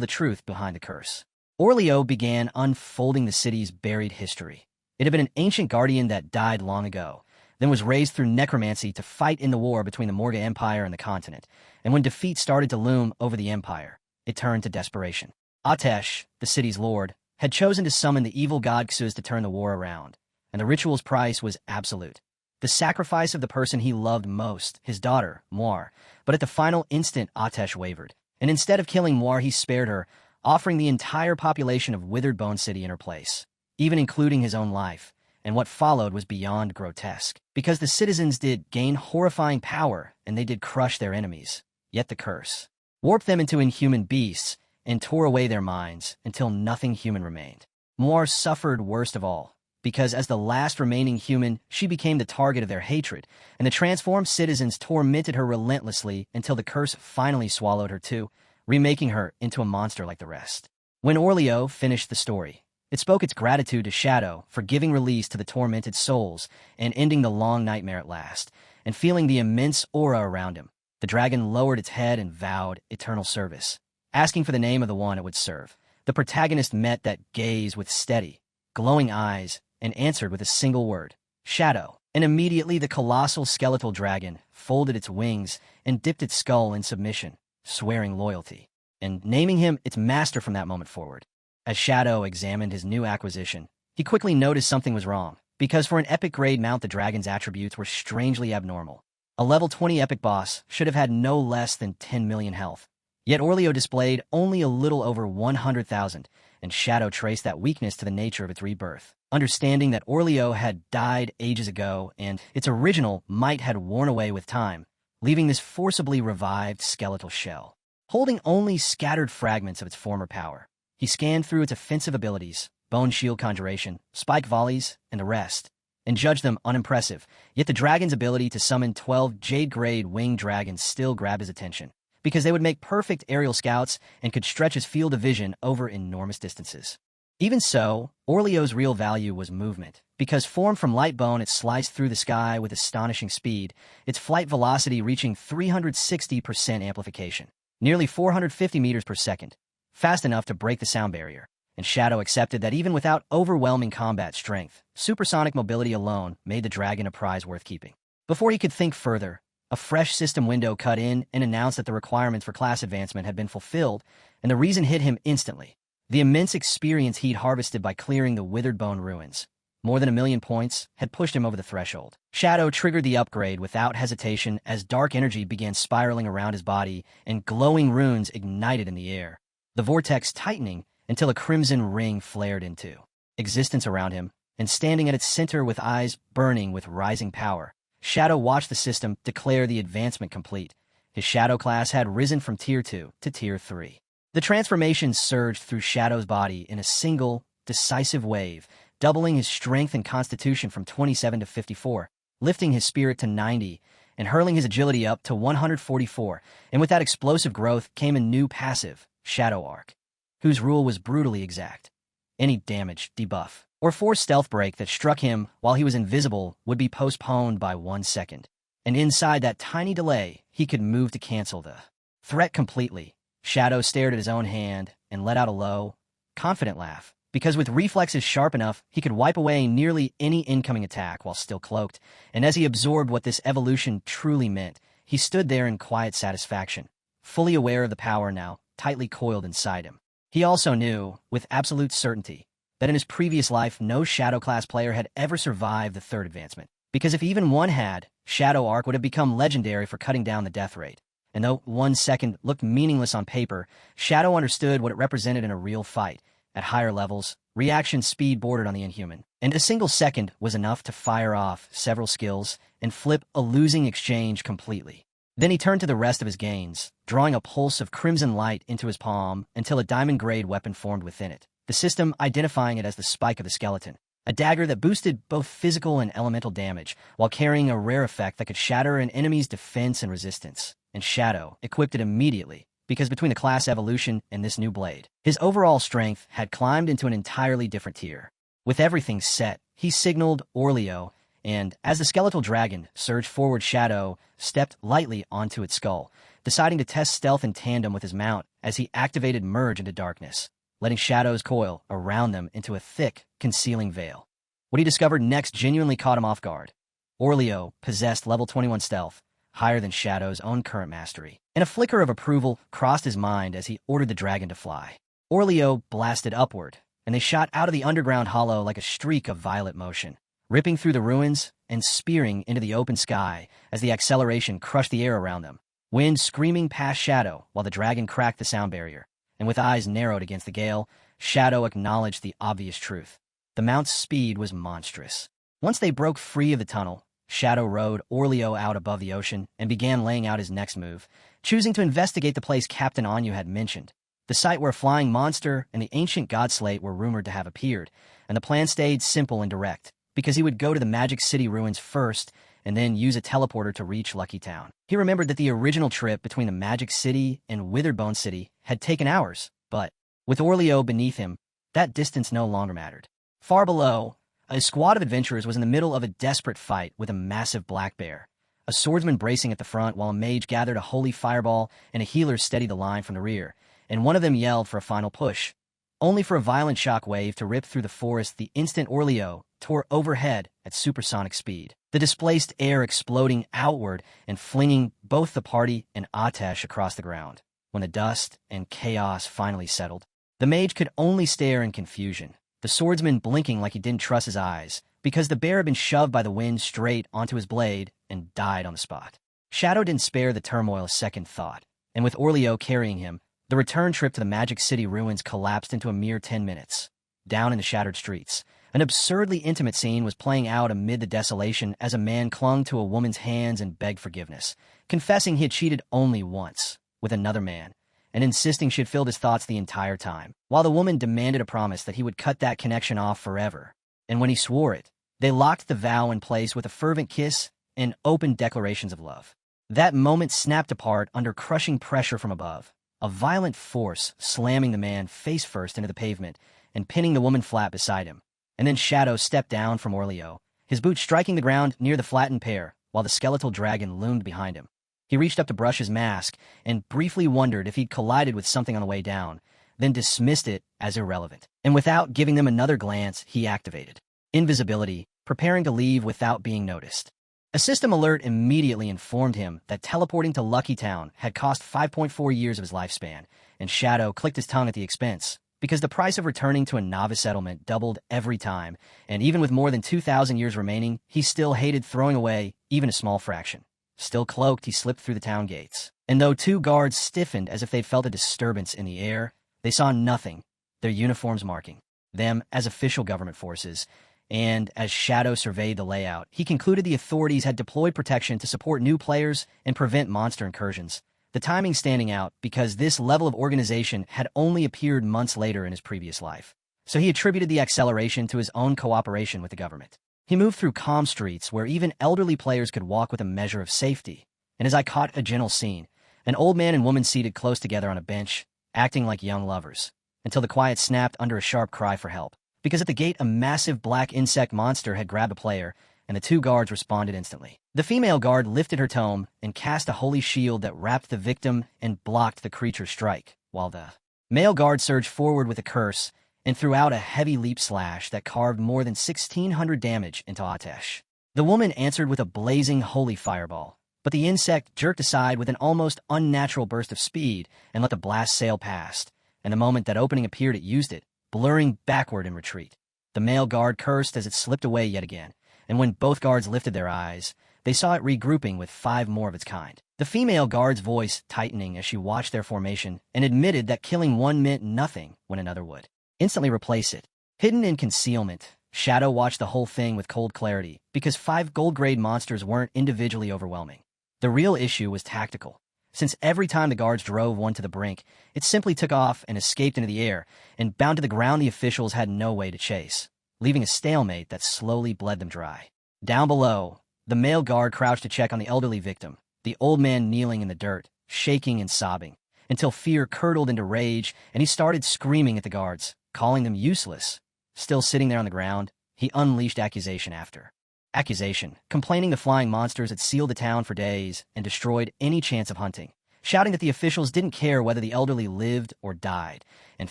the truth behind the curse. Orleo began unfolding the city's buried history. It had been an ancient guardian that died long ago, then was raised through necromancy to fight in the war between the Morga Empire and the continent, and when defeat started to loom over the empire, it turned to desperation. Atesh, the city's lord, had chosen to summon the evil god Xuz to turn the war around, and the ritual's price was absolute. The sacrifice of the person he loved most, his daughter, Moir, but at the final instant Atesh wavered, and instead of killing Moir he spared her, offering the entire population of Withered Bone City in her place, even including his own life, and what followed was beyond grotesque, because the citizens did gain horrifying power and they did crush their enemies, yet the curse warped them into inhuman beasts and tore away their minds until nothing human remained. Moir suffered worst of all, because as the last remaining human, she became the target of their hatred, and the transformed citizens tormented her relentlessly until the curse finally swallowed her too, remaking her into a monster like the rest. When Orleo finished the story, it spoke its gratitude to Shadow for giving release to the tormented souls and ending the long nightmare at last, and feeling the immense aura around him. The dragon lowered its head and vowed eternal service, asking for the name of the one it would serve. The protagonist met that gaze with steady, glowing eyes and answered with a single word, Shadow. And immediately the colossal skeletal dragon folded its wings and dipped its skull in submission, swearing loyalty, and naming him its master from that moment forward. As Shadow examined his new acquisition, he quickly noticed something was wrong, because for an epic-grade mount the dragon's attributes were strangely abnormal. A level 20 epic boss should have had no less than 10 million health, yet Orleo displayed only a little over 100,000, and Shadow traced that weakness to the nature of its rebirth, understanding that Orleo had died ages ago and its original might had worn away with time, leaving this forcibly revived skeletal shell, holding only scattered fragments of its former power. He scanned through its offensive abilities, bone shield conjuration, spike volleys, and the rest, and judged them unimpressive, yet the dragon's ability to summon 12 Jade-grade winged dragons still grabbed his attention, because they would make perfect aerial scouts and could stretch his field of vision over enormous distances. Even so, Orleo's real value was movement, because formed from light bone it sliced through the sky with astonishing speed, its flight velocity reaching 360% amplification, nearly 450 meters per second, fast enough to break the sound barrier. And Shadow accepted that even without overwhelming combat strength, supersonic mobility alone made the dragon a prize worth keeping. Before he could think further, a fresh system window cut in and announced that the requirements for class advancement had been fulfilled, and the reason hit him instantly. The immense experience he'd harvested by clearing the Withered Bone ruins, more than 1 million points, had pushed him over the threshold. Shadow triggered the upgrade without hesitation as dark energy began spiraling around his body and glowing runes ignited in the air, the vortex tightening until a crimson ring flared into existence around him, and standing at its center with eyes burning with rising power, Shadow watched the system declare the advancement complete. His Shadow class had risen from Tier 2 to Tier 3. The transformation surged through Shadow's body in a single, decisive wave, doubling his strength and constitution from 27 to 54, lifting his spirit to 90, and hurling his agility up to 144, and with that explosive growth came a new passive, Shadow Arc, whose rule was brutally exact. Any damage, debuff, or forced stealth break that struck him while he was invisible would be postponed by 1 second, and inside that tiny delay, he could move to cancel the threat completely. Shadow stared at his own hand and let out a low, confident laugh, because with reflexes sharp enough, he could wipe away nearly any incoming attack while still cloaked, and as he absorbed what this evolution truly meant, he stood there in quiet satisfaction, fully aware of the power now tightly coiled inside him. He also knew, with absolute certainty, that in his previous life no Shadow class player had ever survived the third advancement, because if even one had, Shadow Arc would have become legendary for cutting down the death rate, And though 1 second looked meaningless on paper, Shadow understood what it represented in a real fight. At higher levels, reaction speed bordered on the inhuman, and a single second was enough to fire off several skills and flip a losing exchange completely. Then he turned to the rest of his gains, drawing a pulse of crimson light into his palm until a diamond-grade weapon formed within it, the system identifying it as the Spike of the Skeleton, a dagger that boosted both physical and elemental damage, while carrying a rare effect that could shatter an enemy's defense and resistance. And Shadow equipped it immediately, because between the class evolution and this new blade, his overall strength had climbed into an entirely different tier. With everything set, he signaled Orleo, and as the skeletal dragon surged forward, Shadow stepped lightly onto its skull, deciding to test stealth in tandem with his mount as he activated Merge into darkness, letting shadows coil around them into a thick, concealing veil. What he discovered next genuinely caught him off guard. Orleo possessed level 21 stealth, higher than Shadow's own current mastery, and a flicker of approval crossed his mind as he ordered the dragon to fly. Orleo blasted upward, and they shot out of the underground hollow like a streak of violet motion, ripping through the ruins and spearing into the open sky as the acceleration crushed the air around them. Wind screaming past Shadow while the dragon cracked the sound barrier, and with eyes narrowed against the gale, Shadow acknowledged the obvious truth. The mount's speed was monstrous. Once they broke free of the tunnel, Shadow rode Orleo out above the ocean and began laying out his next move, choosing to investigate the place Captain Anu had mentioned, the site where a flying monster and the ancient god slate were rumored to have appeared, and the plan stayed simple and direct, because he would go to the Magic City ruins first and then use a teleporter to reach Lucky Town. He remembered that the original trip between the Magic City and Witherbone City had taken hours, but with Orleo beneath him, that distance no longer mattered. Far below, a squad of adventurers was in the middle of a desperate fight with a massive black bear, a swordsman bracing at the front while a mage gathered a holy fireball and a healer steadied the line from the rear, and one of them yelled for a final push, only for a violent shock wave to rip through the forest the instant Orleo tore overhead at supersonic speed, the displaced air exploding outward and flinging both the party and Atesh across the ground. When the dust and chaos finally settled, the mage could only stare in confusion, the swordsman blinking like he didn't trust his eyes, because the bear had been shoved by the wind straight onto his blade and died on the spot. Shadow didn't spare the turmoil a second thought, and with Orleo carrying him, the return trip to the Magic City ruins collapsed into a mere 10 minutes. Down in the shattered streets, an absurdly intimate scene was playing out amid the desolation as a man clung to a woman's hands and begged forgiveness, confessing he had cheated only once, with another man, and insisting she had filled his thoughts the entire time, while the woman demanded a promise that he would cut that connection off forever. And when he swore it, they locked the vow in place with a fervent kiss and open declarations of love. That moment snapped apart under crushing pressure from above, a violent force slamming the man face first into the pavement and pinning the woman flat beside him. And then Shadow stepped down from Orleo, his boot striking the ground near the flattened pair, while the skeletal dragon loomed behind him. He reached up to brush his mask and briefly wondered if he'd collided with something on the way down, then dismissed it as irrelevant. And without giving them another glance, he activated invisibility, preparing to leave without being noticed. A system alert immediately informed him that teleporting to Lucky Town had cost 5.4 years of his lifespan, and Shadow clicked his tongue at the expense, because the price of returning to a novice settlement doubled every time, and even with more than 2,000 years remaining, he still hated throwing away even a small fraction. Still cloaked, he slipped through the town gates, and though two guards stiffened as if they'd felt a disturbance in the air, they saw nothing, their uniforms marking them as official government forces. And as Shadow surveyed the layout, he concluded the authorities had deployed protection to support new players and prevent monster incursions, the timing standing out because this level of organization had only appeared months later in his previous life. So he attributed the acceleration to his own cooperation with the government. He moved through calm streets where even elderly players could walk with a measure of safety, and his eye caught a gentle scene, an old man and woman seated close together on a bench, acting like young lovers, until the quiet snapped under a sharp cry for help. Because at the gate a massive black insect monster had grabbed a player, and the two guards responded instantly. The female guard lifted her tome and cast a holy shield that wrapped the victim and blocked the creature's strike, while the male guard surged forward with a curse and threw out a heavy leap slash that carved more than 1,600 damage into Atesh. The woman answered with a blazing holy fireball, but the insect jerked aside with an almost unnatural burst of speed and let the blast sail past, and the moment that opening appeared it used it, blurring backward in retreat. The male guard cursed as it slipped away yet again, and when both guards lifted their eyes, they saw it regrouping with 5 more of its kind. The female guard's voice tightening as she watched their formation and admitted that killing one meant nothing when another would instantly replace it. Hidden in concealment, Shadow watched the whole thing with cold clarity because 5 gold-grade monsters weren't individually overwhelming. The real issue was tactical. Since every time the guards drove one to the brink, it simply took off and escaped into the air, and bound to the ground the officials had no way to chase, leaving a stalemate that slowly bled them dry. Down below, the male guard crouched to check on the elderly victim, the old man kneeling in the dirt, shaking and sobbing, until fear curdled into rage and he started screaming at the guards, calling them useless. Still sitting there on the ground, he unleashed accusation after accusation, complaining the flying monsters had sealed the town for days and destroyed any chance of hunting, shouting that the officials didn't care whether the elderly lived or died, and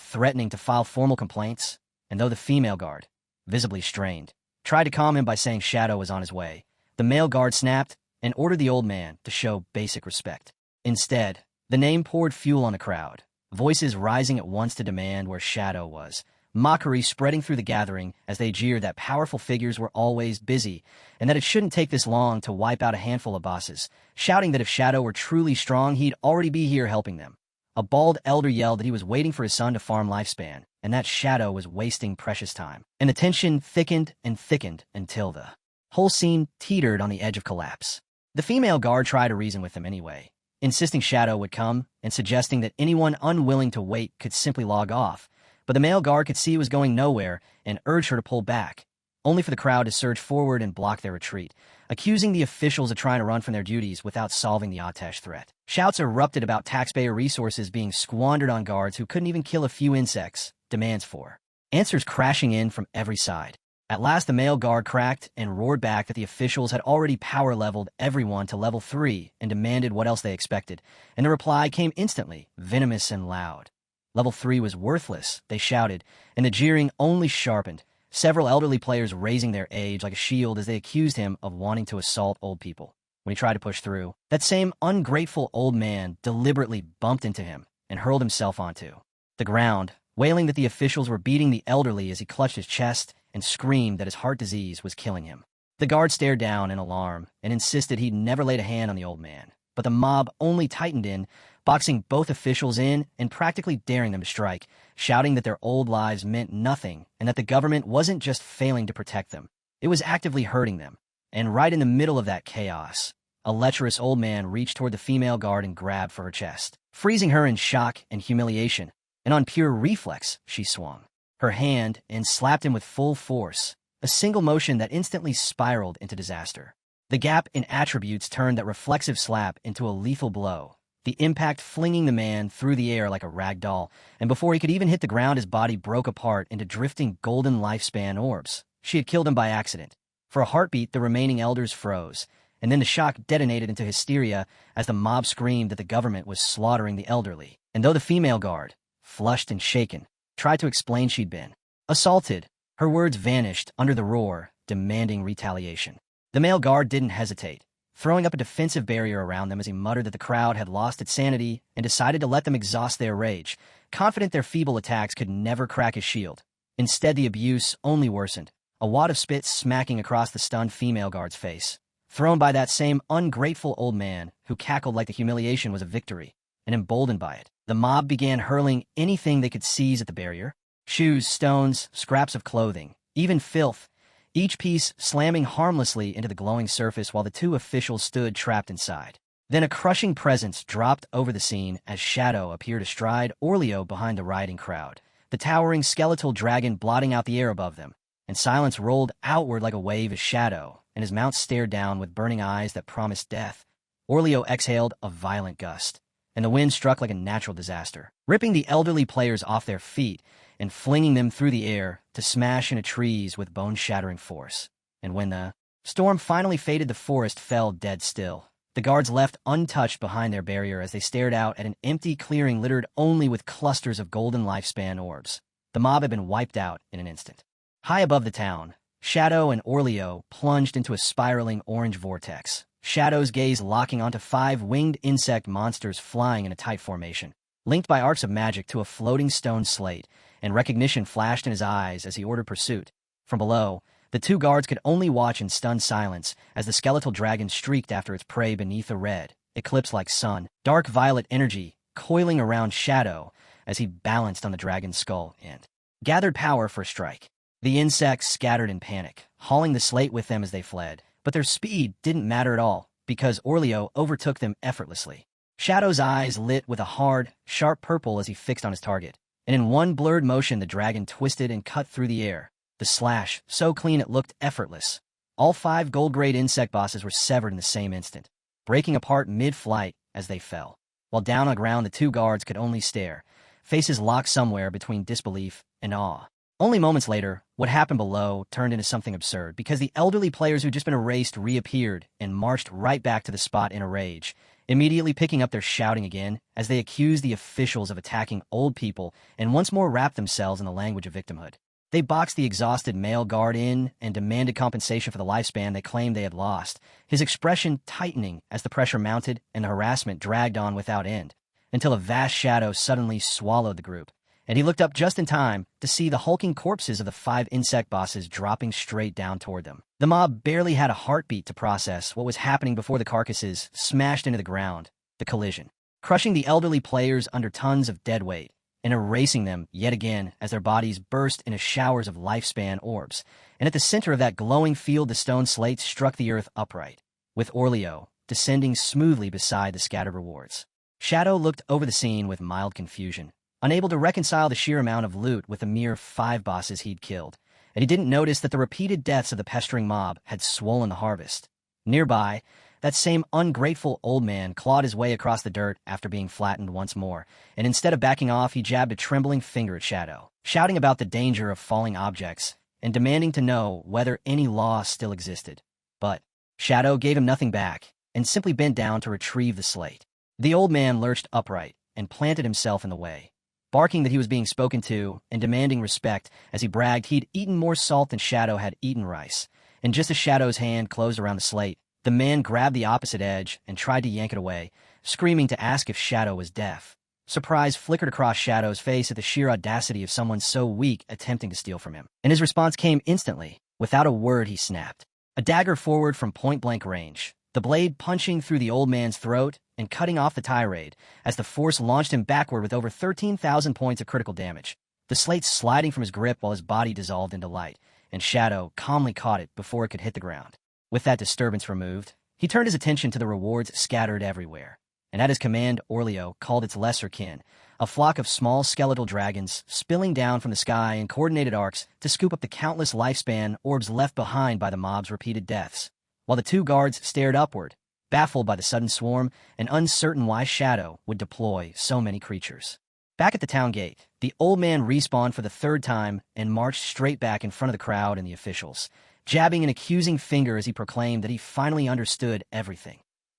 threatening to file formal complaints. And though the female guard, visibly strained, tried to calm him by saying Shadow was on his way, the male guard snapped and ordered the old man to show basic respect. Instead, the name poured fuel on the crowd, voices rising at once to demand where Shadow was, mockery spreading through the gathering as they jeered that powerful figures were always busy and that it shouldn't take this long to wipe out a handful of bosses, shouting that if Shadow were truly strong, he'd already be here helping them. A bald elder yelled that he was waiting for his son to farm lifespan, and that Shadow was wasting precious time. And the tension thickened and thickened until the whole scene teetered on the edge of collapse. The female guard tried to reason with him anyway, insisting Shadow would come and suggesting that anyone unwilling to wait could simply log off, but the male guard could see he was going nowhere and urged her to pull back, only for the crowd to surge forward and block their retreat, accusing the officials of trying to run from their duties without solving the Atesh threat. Shouts erupted about taxpayer resources being squandered on guards who couldn't even kill a few insects, demands for answers crashing in from every side. At last, the male guard cracked and roared back that the officials had already power-leveled everyone to level 3 and demanded what else they expected, and the reply came instantly, venomous and loud. Level 3 was worthless, they shouted, and the jeering only sharpened, several elderly players raising their age like a shield as they accused him of wanting to assault old people. When he tried to push through, that same ungrateful old man deliberately bumped into him and hurled himself onto the ground, wailing that the officials were beating the elderly as he clutched his chest and screamed that his heart disease was killing him. The guard stared down in alarm and insisted he'd never laid a hand on the old man, but the mob only tightened in, boxing both officials in and practically daring them to strike, shouting that their old lives meant nothing and that the government wasn't just failing to protect them, it was actively hurting them. And right in the middle of that chaos, a lecherous old man reached toward the female guard and grabbed for her chest, freezing her in shock and humiliation, and on pure reflex, she swung her hand and slapped him with full force, a single motion that instantly spiraled into disaster. The gap in attributes turned that reflexive slap into a lethal blow, the impact flinging the man through the air like a rag doll, and before he could even hit the ground, his body broke apart into drifting golden lifespan orbs. She had killed him by accident. For a heartbeat, the remaining elders froze, and then the shock detonated into hysteria as the mob screamed that the government was slaughtering the elderly. And though the female guard, flushed and shaken, tried to explain she'd been assaulted, her words vanished under the roar, demanding retaliation. The male guard didn't hesitate, throwing up a defensive barrier around them as he muttered that the crowd had lost its sanity and decided to let them exhaust their rage, confident their feeble attacks could never crack his shield. Instead, the abuse only worsened, a wad of spit smacking across the stunned female guard's face, thrown by that same ungrateful old man who cackled like the humiliation was a victory, and emboldened by it, the mob began hurling anything they could seize at the barrier: shoes, stones, scraps of clothing, even filth, each piece slamming harmlessly into the glowing surface while the 2 officials stood trapped inside. Then a crushing presence dropped over the scene as Shadow appeared astride Orleo behind the rioting crowd, the towering skeletal dragon blotting out the air above them, and silence rolled outward like a wave as Shadow and his mount stared down with burning eyes that promised death. Orleo exhaled a violent gust, and the wind struck like a natural disaster, ripping the elderly players off their feet and flinging them through the air to smash into trees with bone-shattering force. And when the storm finally faded, the forest fell dead still, the guards left untouched behind their barrier as they stared out at an empty clearing littered only with clusters of golden lifespan orbs. The mob had been wiped out in an instant. High above the town, Shadow and Orleo plunged into a spiraling orange vortex, Shadow's gaze locking onto 5 winged insect monsters flying in a tight formation, linked by arcs of magic to a floating stone slate, and recognition flashed in his eyes as he ordered pursuit. From below, The two guards could only watch in stunned silence as the skeletal dragon streaked after its prey beneath a red, eclipse-like sun, dark violet energy coiling around Shadow as he balanced on the dragon's skull and gathered power for a strike. The insects scattered in panic, hauling the slate with them as they fled, but their speed didn't matter at all because Orleo overtook them effortlessly. Shadow's eyes lit with a hard, sharp purple as he fixed on his target, and in one blurred motion the dragon twisted and cut through the air. The slash, so clean it looked effortless. All 5 gold-grade insect bosses were severed in the same instant, breaking apart mid-flight as they fell. While down on the ground, the two guards could only stare, faces locked somewhere between disbelief and awe. Only moments later, what happened below turned into something absurd because the elderly players who'd just been erased reappeared and marched right back to the spot in a rage, immediately picking up their shouting again as they accused the officials of attacking old people and once more wrapped themselves in the language of victimhood. They boxed the exhausted male guard in and demanded compensation for the lifespan they claimed they had lost, his expression tightening as the pressure mounted and the harassment dragged on without end, until a vast shadow suddenly swallowed the group, and he looked up just in time to see the hulking corpses of the 5 insect bosses dropping straight down toward them. The mob barely had a heartbeat to process what was happening before the carcasses smashed into the ground, the collision, crushing the elderly players under tons of dead weight, and erasing them yet again as their bodies burst into showers of lifespan orbs. And at the center of that glowing field, the stone slate struck the earth upright, with Orleo descending smoothly beside the scattered rewards. Shadow looked over the scene with mild confusion, unable to reconcile the sheer amount of loot with the mere 5 bosses he'd killed, and he didn't notice that the repeated deaths of the pestering mob had swollen the harvest. Nearby, that same ungrateful old man clawed his way across the dirt after being flattened once more, and instead of backing off, he jabbed a trembling finger at Shadow, shouting about the danger of falling objects and demanding to know whether any law still existed. But Shadow gave him nothing back and simply bent down to retrieve the slate. The old man lurched upright and planted himself in the way, barking that he was being spoken to and demanding respect as he bragged he'd eaten more salt than Shadow had eaten rice. And just as Shadow's hand closed around the slate, the man grabbed the opposite edge and tried to yank it away, screaming to ask if Shadow was deaf. Surprise flickered across Shadow's face at the sheer audacity of someone so weak attempting to steal from him, and his response came instantly. Without a word, he snapped a dagger forward from point-blank range, the blade punching through the old man's throat and cutting off the tirade as the force launched him backward with over 13,000 points of critical damage, the slate sliding from his grip while his body dissolved into light, and Shadow calmly caught it before it could hit the ground. With that disturbance removed, he turned his attention to the rewards scattered everywhere, and at his command, Orleo called its lesser kin, a flock of small skeletal dragons spilling down from the sky in coordinated arcs to scoop up the countless lifespan orbs left behind by the mob's repeated deaths, while the two guards stared upward, baffled by the sudden swarm and uncertain why Shadow would deploy so many creatures. Back at the town gate, the old man respawned for the 3rd time and marched straight back in front of the crowd and the officials, jabbing an accusing finger as he proclaimed that he finally understood everything.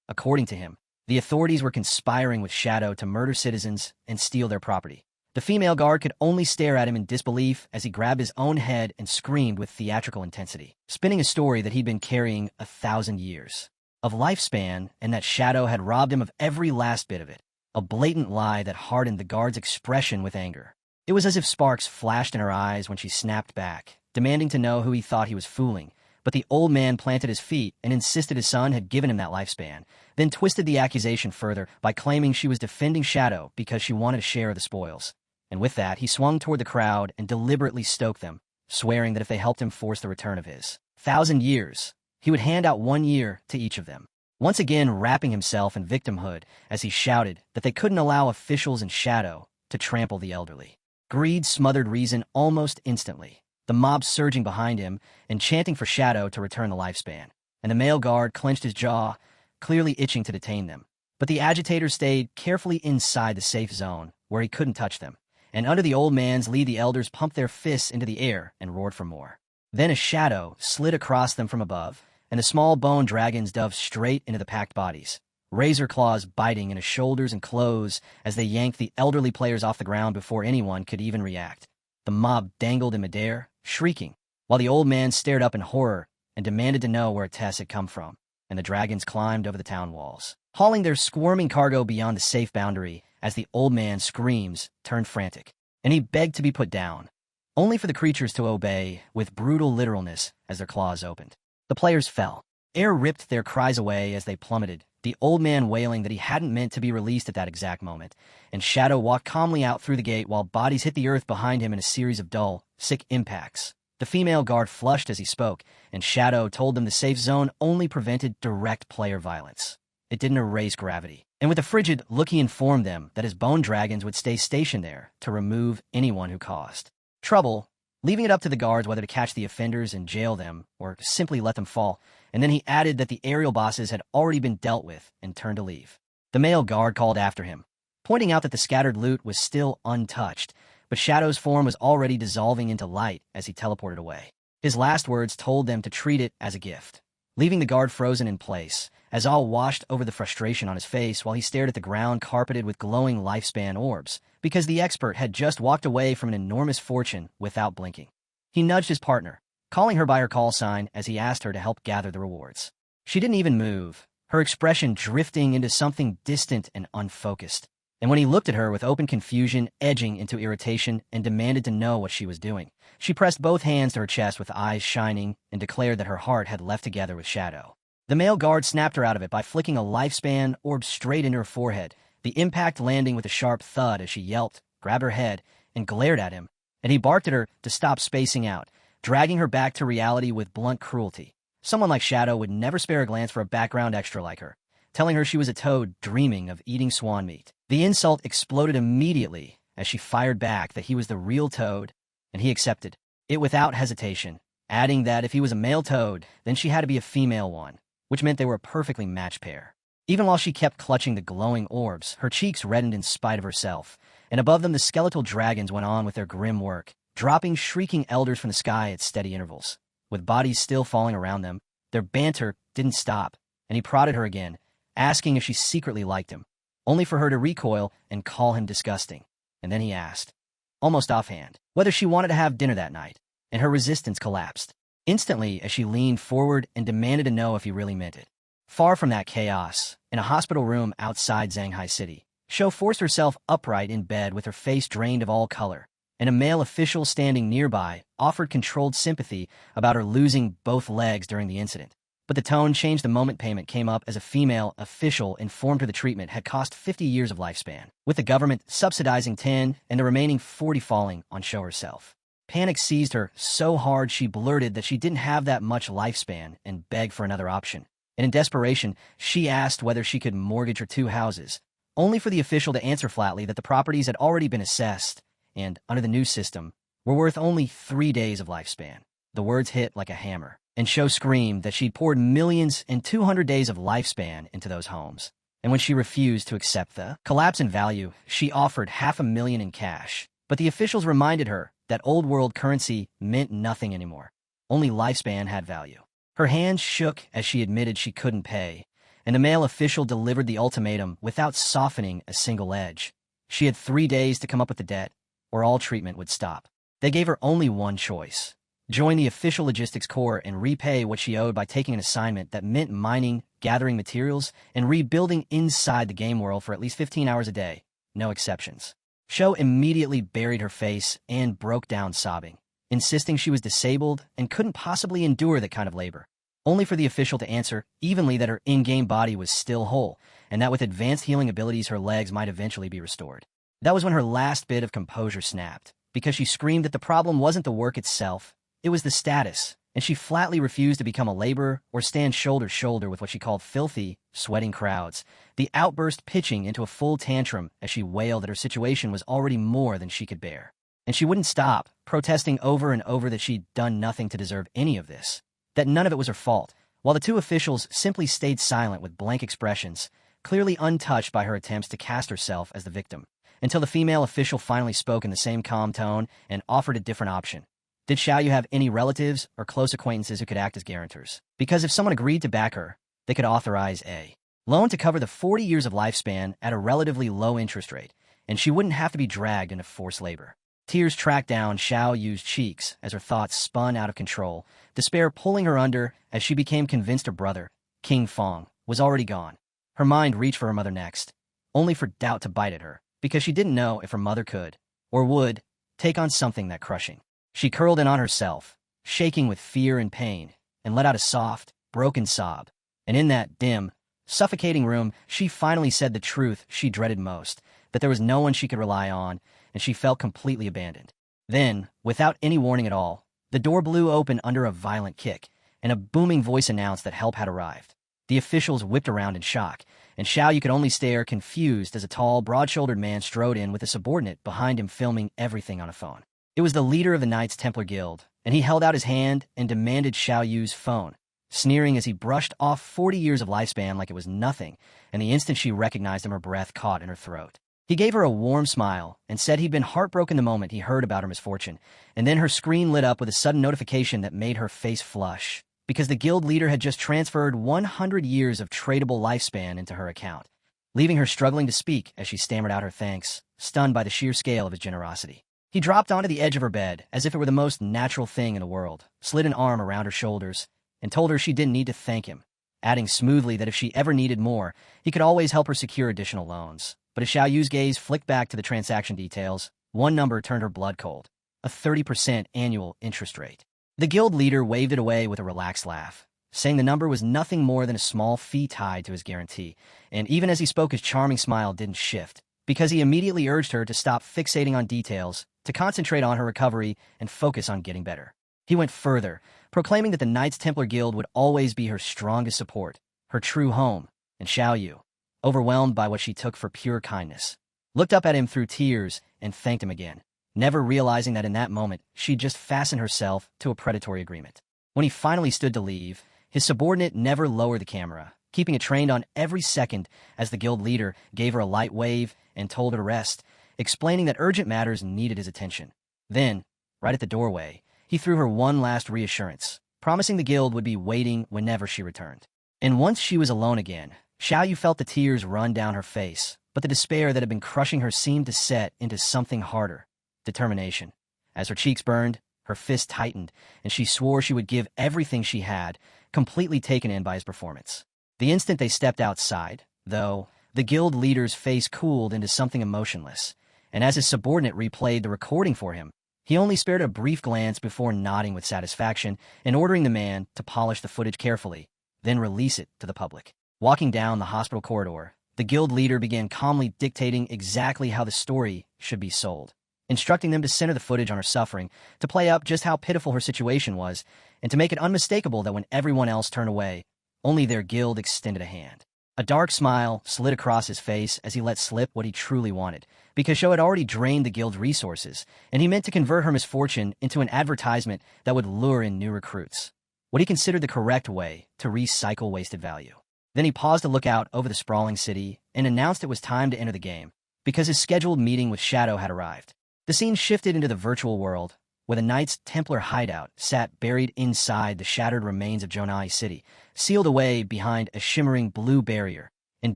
According to him, the authorities were conspiring with Shadow to murder citizens and steal their property. The female guard could only stare at him in disbelief as he grabbed his own head and screamed with theatrical intensity, spinning a story that he'd been carrying 1,000 years of lifespan and that Shadow had robbed him of every last bit of it, a blatant lie that hardened the guard's expression with anger. It was as if sparks flashed in her eyes when she snapped back, demanding to know who he thought he was fooling, but the old man planted his feet and insisted his son had given him that lifespan, then twisted the accusation further by claiming she was defending Shadow because she wanted a share of the spoils. And with that, he swung toward the crowd and deliberately stoked them, swearing that if they helped him force the return of his 1,000 years, he would hand out 1 year to each of them, once again wrapping himself in victimhood as he shouted that they couldn't allow officials in Shadow to trample the elderly. Greed smothered reason almost instantly, the mob surging behind him and chanting for Shadow to return the lifespan, and the male guard clenched his jaw, clearly itching to detain them. But the agitator stayed carefully inside the safe zone where he couldn't touch them, and under the old man's lead the elders pumped their fists into the air and roared for more. Then a shadow slid across them from above, and the small bone dragons dove straight into the packed bodies, razor claws biting into shoulders and clothes as they yanked the elderly players off the ground before anyone could even react. The mob dangled in midair, shrieking, while the old man stared up in horror and demanded to know where Tess had come from, and the dragons climbed over the town walls, hauling their squirming cargo beyond the safe boundary as the old man's screams turned frantic, and he begged to be put down. only for the creatures to obey with brutal literalness as their claws opened. The players fell. Air ripped their cries away as they plummeted, the old man wailing that he hadn't meant to be released at that exact moment, and Shadow walked calmly out through the gate while bodies hit the earth behind him in a series of dull, sick impacts. The female guard flushed as he spoke, and Shadow told them the safe zone only prevented direct player violence. It didn't erase gravity. And with a frigid look he informed them that his bone dragons would stay stationed there to remove anyone who caused trouble, leaving it up to the guards whether to catch the offenders and jail them or simply let them fall, and then he added that the aerial bosses had already been dealt with and turned to leave. The male guard called after him, pointing out that the scattered loot was still untouched, but Shadow's form was already dissolving into light as he teleported away. His last words told them to treat it as a gift, leaving the guard frozen in place, as all washed over the frustration on his face while he stared at the ground carpeted with glowing lifespan orbs, because the expert had just walked away from an enormous fortune without blinking. He nudged his partner, calling her by her call sign as he asked her to help gather the rewards. She didn't even move, her expression drifting into something distant and unfocused. And when he looked at her with open confusion edging into irritation and demanded to know what she was doing, she pressed both hands to her chest with eyes shining and declared that her heart had left together with Shadow. The male guard snapped her out of it by flicking a lifespan orb straight into her forehead, the impact landing with a sharp thud as she yelped, grabbed her head, and glared at him, and he barked at her to stop spacing out, dragging her back to reality with blunt cruelty. Someone like Shadow would never spare a glance for a background extra like her, telling her she was a toad dreaming of eating swan meat. The insult exploded immediately as she fired back that he was the real toad, and he accepted it without hesitation, adding that if he was a male toad, then she had to be a female one, which meant they were a perfectly matched pair. Even while she kept clutching the glowing orbs, her cheeks reddened in spite of herself, and above them the skeletal dragons went on with their grim work, dropping shrieking elders from the sky at steady intervals. With bodies still falling around them, their banter didn't stop, and he prodded her again, asking if she secretly liked him, only for her to recoil and call him disgusting. And then he asked, almost offhand, whether she wanted to have dinner that night, and her resistance collapsed instantly as she leaned forward and demanded to know if he really meant it. Far from that chaos, in a hospital room outside Shanghai City, Shou forced herself upright in bed with her face drained of all color, and a male official standing nearby offered controlled sympathy about her losing both legs during the incident. But the tone changed the moment payment came up as a female official informed her the treatment had cost 50 years of lifespan, with the government subsidizing 10 and the remaining 40 falling on Shou herself. Panic seized her so hard she blurted that she didn't have that much lifespan and begged for another option. And in desperation, she asked whether she could mortgage her 2 houses, only for the official to answer flatly that the properties had already been assessed and, under the new system, were worth only 3 days of lifespan. The words hit like a hammer, and Shou screamed that she'd poured millions and 200 days of lifespan into those homes. And when she refused to accept the collapse in value, she offered $500,000 in cash. But the officials reminded her that old-world currency meant nothing anymore. Only lifespan had value. Her hands shook as she admitted she couldn't pay, and the male official delivered the ultimatum without softening a single edge. She had 3 days to come up with the debt, or all treatment would stop. They gave her only one choice: join the official logistics corps and repay what she owed by taking an assignment that meant mining, gathering materials, and rebuilding inside the game world for at least 15 hours a day. No exceptions. Shou immediately buried her face and broke down sobbing, insisting she was disabled and couldn't possibly endure that kind of labor, only for the official to answer evenly that her in-game body was still whole, and that with advanced healing abilities her legs might eventually be restored. That was when her last bit of composure snapped, because she screamed that the problem wasn't the work itself, it was the status, and she flatly refused to become a laborer or stand shoulder to shoulder with what she called filthy, sweating crowds, the outburst pitching into a full tantrum as she wailed that her situation was already more than she could bear. And she wouldn't stop, protesting over and over that she'd done nothing to deserve any of this, that none of it was her fault, while the 2 officials simply stayed silent with blank expressions, clearly untouched by her attempts to cast herself as the victim, until the female official finally spoke in the same calm tone and offered a different option. Did Xiaoyu have any relatives or close acquaintances who could act as guarantors? Because if someone agreed to back her, they could authorize a loan to cover the 40 years of lifespan at a relatively low interest rate, and she wouldn't have to be dragged into forced labor. Tears tracked down Xiaoyu's cheeks as her thoughts spun out of control, despair pulling her under as she became convinced her brother, King Fong, was already gone. Her mind reached for her mother next, only for doubt to bite at her, because she didn't know if her mother could, or would, take on something that crushing. She curled in on herself, shaking with fear and pain, and let out a soft, broken sob. And in that dim, suffocating room, she finally said the truth she dreaded most, that there was no one she could rely on, and she felt completely abandoned. Then, without any warning at all, the door blew open under a violent kick, and a booming voice announced that help had arrived. The officials whipped around in shock, and Xiaoyu could only stare confused as a tall, broad-shouldered man strode in with a subordinate behind him filming everything on a phone. It was the leader of the Knights Templar Guild, and he held out his hand and demanded Xiaoyu's phone, sneering as he brushed off 40 years of lifespan like it was nothing, and the instant she recognized him, her breath caught in her throat. He gave her a warm smile and said he'd been heartbroken the moment he heard about her misfortune, and then her screen lit up with a sudden notification that made her face flush, because the guild leader had just transferred 100 years of tradable lifespan into her account, leaving her struggling to speak as she stammered out her thanks, stunned by the sheer scale of his generosity. He dropped onto the edge of her bed as if it were the most natural thing in the world, slid an arm around her shoulders, and told her she didn't need to thank him, adding smoothly that if she ever needed more, he could always help her secure additional loans. But as Xiaoyu's gaze flicked back to the transaction details, one number turned her blood cold: a 30% annual interest rate. The guild leader waved it away with a relaxed laugh, saying the number was nothing more than a small fee tied to his guarantee, and even as he spoke, his charming smile didn't shift, because he immediately urged her to stop fixating on details, to concentrate on her recovery, and focus on getting better. He went further, proclaiming that the Knights Templar Guild would always be her strongest support, her true home, and Xiaoyu, overwhelmed by what she took for pure kindness, looked up at him through tears and thanked him again, never realizing that in that moment she'd just fastened herself to a predatory agreement. When he finally stood to leave, his subordinate never lowered the camera, keeping it trained on every second as the guild leader gave her a light wave and told her to rest, explaining that urgent matters needed his attention. Then, right at the doorway, he threw her one last reassurance, promising the guild would be waiting whenever she returned. And once she was alone again, Xiaoyu felt the tears run down her face, but the despair that had been crushing her seemed to set into something harder: determination. As her cheeks burned, her fist tightened, and she swore she would give everything she had, completely taken in by his performance. The instant they stepped outside, though, the guild leader's face cooled into something emotionless, and as his subordinate replayed the recording for him, he only spared a brief glance before nodding with satisfaction and ordering the man to polish the footage carefully, then release it to the public. Walking down the hospital corridor, the guild leader began calmly dictating exactly how the story should be sold, instructing them to center the footage on her suffering, to play up just how pitiful her situation was, and to make it unmistakable that when everyone else turned away, only their guild extended a hand. A dark smile slid across his face as he let slip what he truly wanted, because Sho had already drained the guild's resources, and he meant to convert her misfortune into an advertisement that would lure in new recruits, what he considered the correct way to recycle wasted value. Then he paused to look out over the sprawling city and announced it was time to enter the game, because his scheduled meeting with Shadow had arrived. The scene shifted into the virtual world, where the Knights Templar hideout sat buried inside the shattered remains of Jonai City, sealed away behind a shimmering blue barrier, and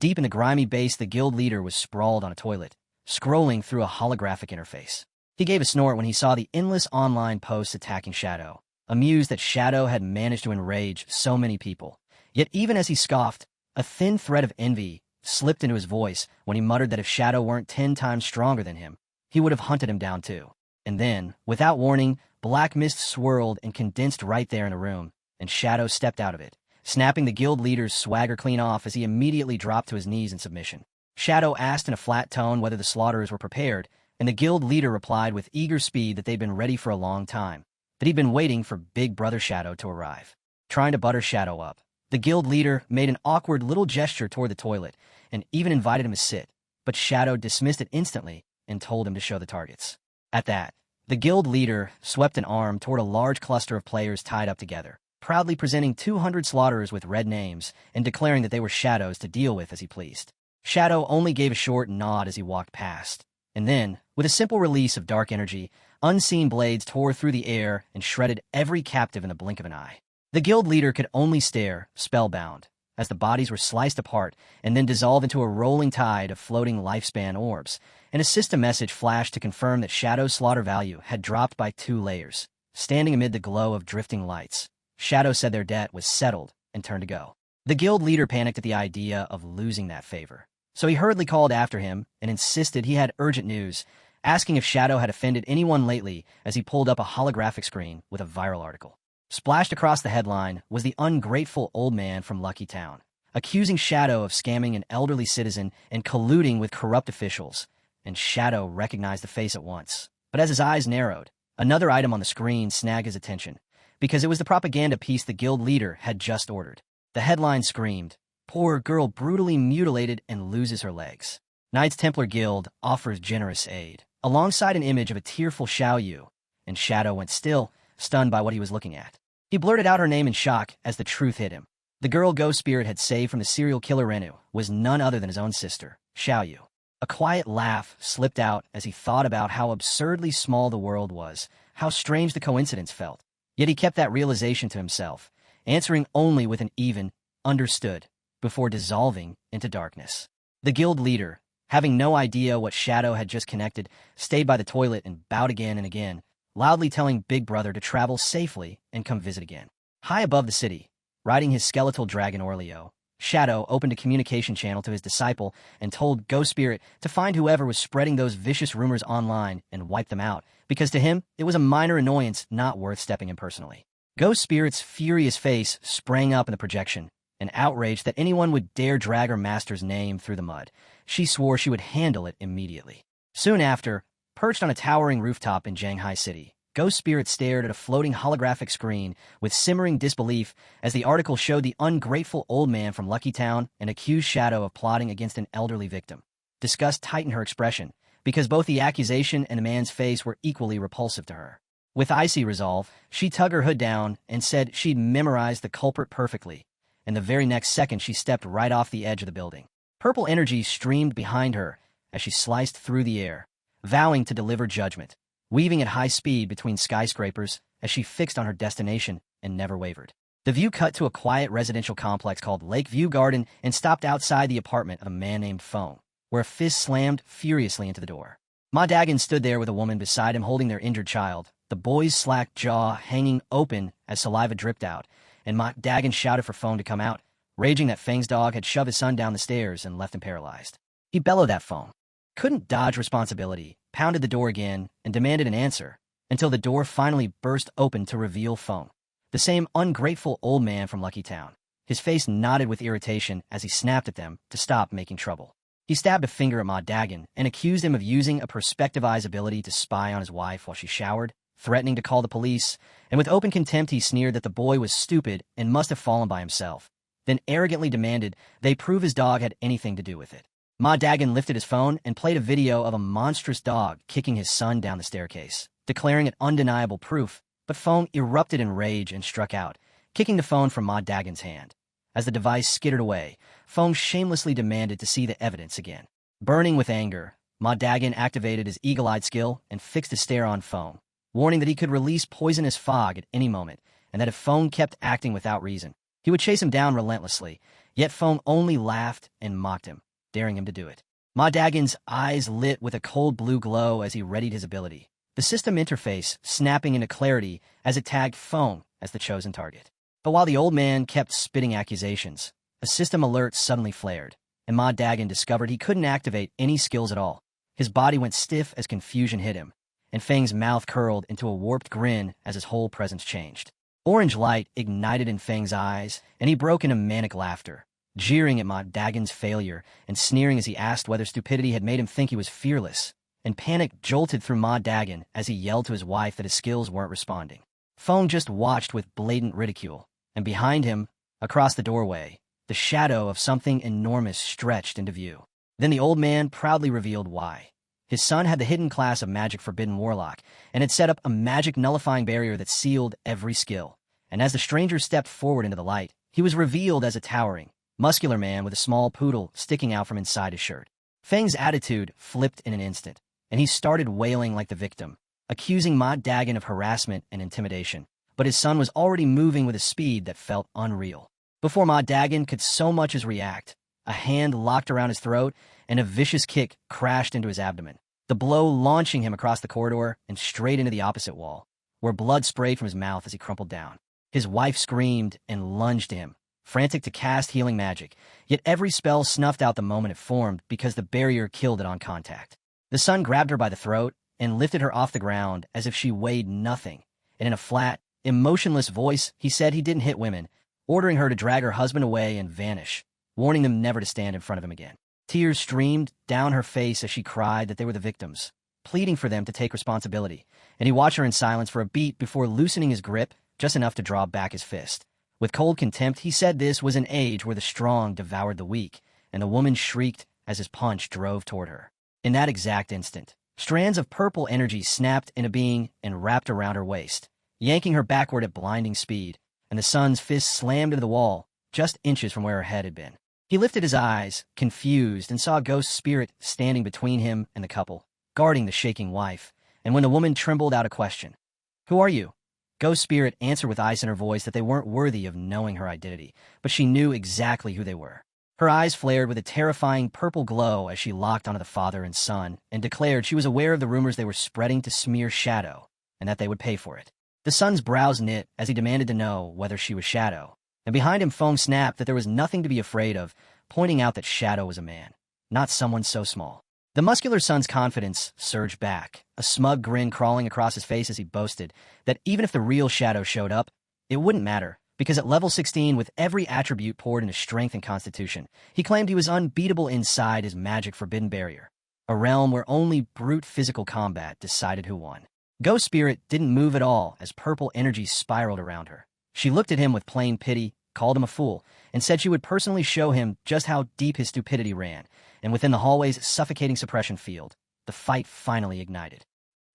deep in the grimy base the guild leader was sprawled on a toilet, scrolling through a holographic interface. He gave a snort when he saw the endless online posts attacking Shadow, amused that Shadow had managed to enrage so many people. Yet even as he scoffed, a thin thread of envy slipped into his voice when he muttered that if Shadow weren't 10 times stronger than him, he would have hunted him down too. And then, without warning, black mist swirled and condensed right there in the room, and Shadow stepped out of it, snapping the guild leader's swagger clean off as he immediately dropped to his knees in submission. Shadow asked in a flat tone whether the slaughterers were prepared, and the guild leader replied with eager speed that they'd been ready for a long time, that he'd been waiting for Big Brother Shadow to arrive. Trying to butter Shadow up, the guild leader made an awkward little gesture toward the toilet and even invited him to sit, but Shadow dismissed it instantly and told him to show the targets. At that, the guild leader swept an arm toward a large cluster of players tied up together, proudly presenting 200 slaughterers with red names and declaring that they were Shadow's to deal with as he pleased. Shadow only gave a short nod as he walked past, and then, with a simple release of dark energy, unseen blades tore through the air and shredded every captive in the blink of an eye. The guild leader could only stare, spellbound, as the bodies were sliced apart and then dissolved into a rolling tide of floating lifespan orbs, and a system message flashed to confirm that Shadow's slaughter value had dropped by 2 layers. Standing amid the glow of drifting lights, Shadow said their debt was settled and turned to go. The guild leader panicked at the idea of losing that favor, so he hurriedly called after him and insisted he had urgent news, asking if Shadow had offended anyone lately as he pulled up a holographic screen with a viral article. Splashed across the headline was the ungrateful old man from Lucky Town, accusing Shadow of scamming an elderly citizen and colluding with corrupt officials, and Shadow recognized the face at once. But as his eyes narrowed, another item on the screen snagged his attention, because it was the propaganda piece the guild leader had just ordered. The headline screamed, "Poor girl brutally mutilated and loses her legs. Knights Templar Guild offers generous aid," alongside an image of a tearful Xiao Yu, and Shadow went still, stunned by what he was looking at. He blurted out her name in shock as the truth hit him. The girl Ghost Spirit had saved from the serial killer Renu was none other than his own sister, Xiao Yu. A quiet laugh slipped out as he thought about how absurdly small the world was, how strange the coincidence felt. Yet he kept that realization to himself, answering only with an even, understood, before dissolving into darkness. The guild leader, having no idea what Shadow had just connected, stayed by the toilet and bowed again and again, loudly telling Big Brother to travel safely and come visit again. High above the city, riding his skeletal dragon Orleo, Shadow opened a communication channel to his disciple and told Ghost Spirit to find whoever was spreading those vicious rumors online and wipe them out, because to him, it was a minor annoyance not worth stepping in personally. Ghost Spirit's furious face sprang up in the projection, and outraged that anyone would dare drag her master's name through the mud. She swore she would handle it immediately. Soon after, perched on a towering rooftop in Shanghai City, Ghost Spirit stared at a floating holographic screen with simmering disbelief as the article showed the ungrateful old man from Lucky Town and accused Shadow of plotting against an elderly victim. Disgust tightened her expression, because both the accusation and the man's face were equally repulsive to her. With icy resolve, she tugged her hood down and said she'd memorized the culprit perfectly, and the very next second she stepped right off the edge of the building. Purple energy streamed behind her as she sliced through the air, vowing to deliver judgment, weaving at high speed between skyscrapers as she fixed on her destination and never wavered. The view cut to a quiet residential complex called Lakeview Garden and stopped outside the apartment of a man named Fong, where a fist slammed furiously into the door. Ma Dagon stood there with a woman beside him holding their injured child, the boy's slack jaw hanging open as saliva dripped out, and Ma Dagon shouted for Fong to come out, raging that Feng's dog had shoved his son down the stairs and left him paralyzed. He bellowed at Fong, couldn't dodge responsibility, pounded the door again, and demanded an answer, until the door finally burst open to reveal Fong, the same ungrateful old man from Lucky Town. His face knotted with irritation as he snapped at them to stop making trouble. He stabbed a finger at Ma Dagon and accused him of using a perspective eye's ability to spy on his wife while she showered, threatening to call the police, and with open contempt he sneered that the boy was stupid and must have fallen by himself, then arrogantly demanded they prove his dog had anything to do with it. Ma Dagon lifted his phone and played a video of a monstrous dog kicking his son down the staircase, declaring it undeniable proof, but Fong erupted in rage and struck out, kicking the phone from Ma Dagon's hand. As the device skittered away, Fong shamelessly demanded to see the evidence again. Burning with anger, Ma Dagon activated his eagle-eyed skill and fixed his stare on Fong, warning that he could release poisonous fog at any moment, and that if Fong kept acting without reason, he would chase him down relentlessly. Yet Fong only laughed and mocked him, daring him to do it. Ma Dagon's eyes lit with a cold blue glow as he readied his ability, the system interface snapping into clarity as it tagged Fong as the chosen target. But while the old man kept spitting accusations, a system alert suddenly flared, and Ma Dagon discovered he couldn't activate any skills at all. His body went stiff as confusion hit him, and Feng's mouth curled into a warped grin as his whole presence changed. Orange light ignited in Feng's eyes, and he broke into manic laughter, jeering at Ma Dagon's failure and sneering as he asked whether stupidity had made him think he was fearless, and panic jolted through Ma Dagon as he yelled to his wife that his skills weren't responding. Feng just watched with blatant ridicule, and behind him, across the doorway, the shadow of something enormous stretched into view. Then the old man proudly revealed why. His son had the hidden class of magic forbidden warlock, and had set up a magic nullifying barrier that sealed every skill. And as the stranger stepped forward into the light, he was revealed as a towering, muscular man with a small poodle sticking out from inside his shirt. Feng's attitude flipped in an instant, and he started wailing like the victim, accusing Ma Dagon of harassment and intimidation. But his son was already moving with a speed that felt unreal. Before Ma Dagon could so much as react, a hand locked around his throat and a vicious kick crashed into his abdomen, the blow launching him across the corridor and straight into the opposite wall, where blood sprayed from his mouth as he crumpled down. His wife screamed and lunged to him, frantic to cast healing magic, yet every spell snuffed out the moment it formed because the barrier killed it on contact. The son grabbed her by the throat and lifted her off the ground as if she weighed nothing, and in a flat, emotionless voice, he said he didn't hit women, ordering her to drag her husband away and vanish, warning them never to stand in front of him again. Tears streamed down her face as she cried that they were the victims, pleading for them to take responsibility, and he watched her in silence for a beat before loosening his grip just enough to draw back his fist. With cold contempt, he said this was an age where the strong devoured the weak, and the woman shrieked as his punch drove toward her. In that exact instant, strands of purple energy snapped into being and wrapped around her waist, yanking her backward at blinding speed, and the son's fist slammed into the wall, just inches from where her head had been. He lifted his eyes, confused, and saw a ghost spirit standing between him and the couple, guarding the shaking wife, and when the woman trembled out a question, "Who are you?" Ghost Spirit answered with ice in her voice that they weren't worthy of knowing her identity, but she knew exactly who they were. Her eyes flared with a terrifying purple glow as she locked onto the father and son and declared she was aware of the rumors they were spreading to smear Shadow and that they would pay for it. The son's brows knit as he demanded to know whether she was Shadow, and behind him Feng snapped that there was nothing to be afraid of, pointing out that Shadow was a man, not someone so small. The muscular son's confidence surged back, a smug grin crawling across his face as he boasted that even if the real Shadow showed up, it wouldn't matter, because at level 16, with every attribute poured into strength and constitution, he claimed he was unbeatable inside his magic forbidden barrier, a realm where only brute physical combat decided who won. Ghost Spirit didn't move at all as purple energy spiraled around her. She looked at him with plain pity, called him a fool, and said she would personally show him just how deep his stupidity ran, and within the hallway's suffocating suppression field, the fight finally ignited.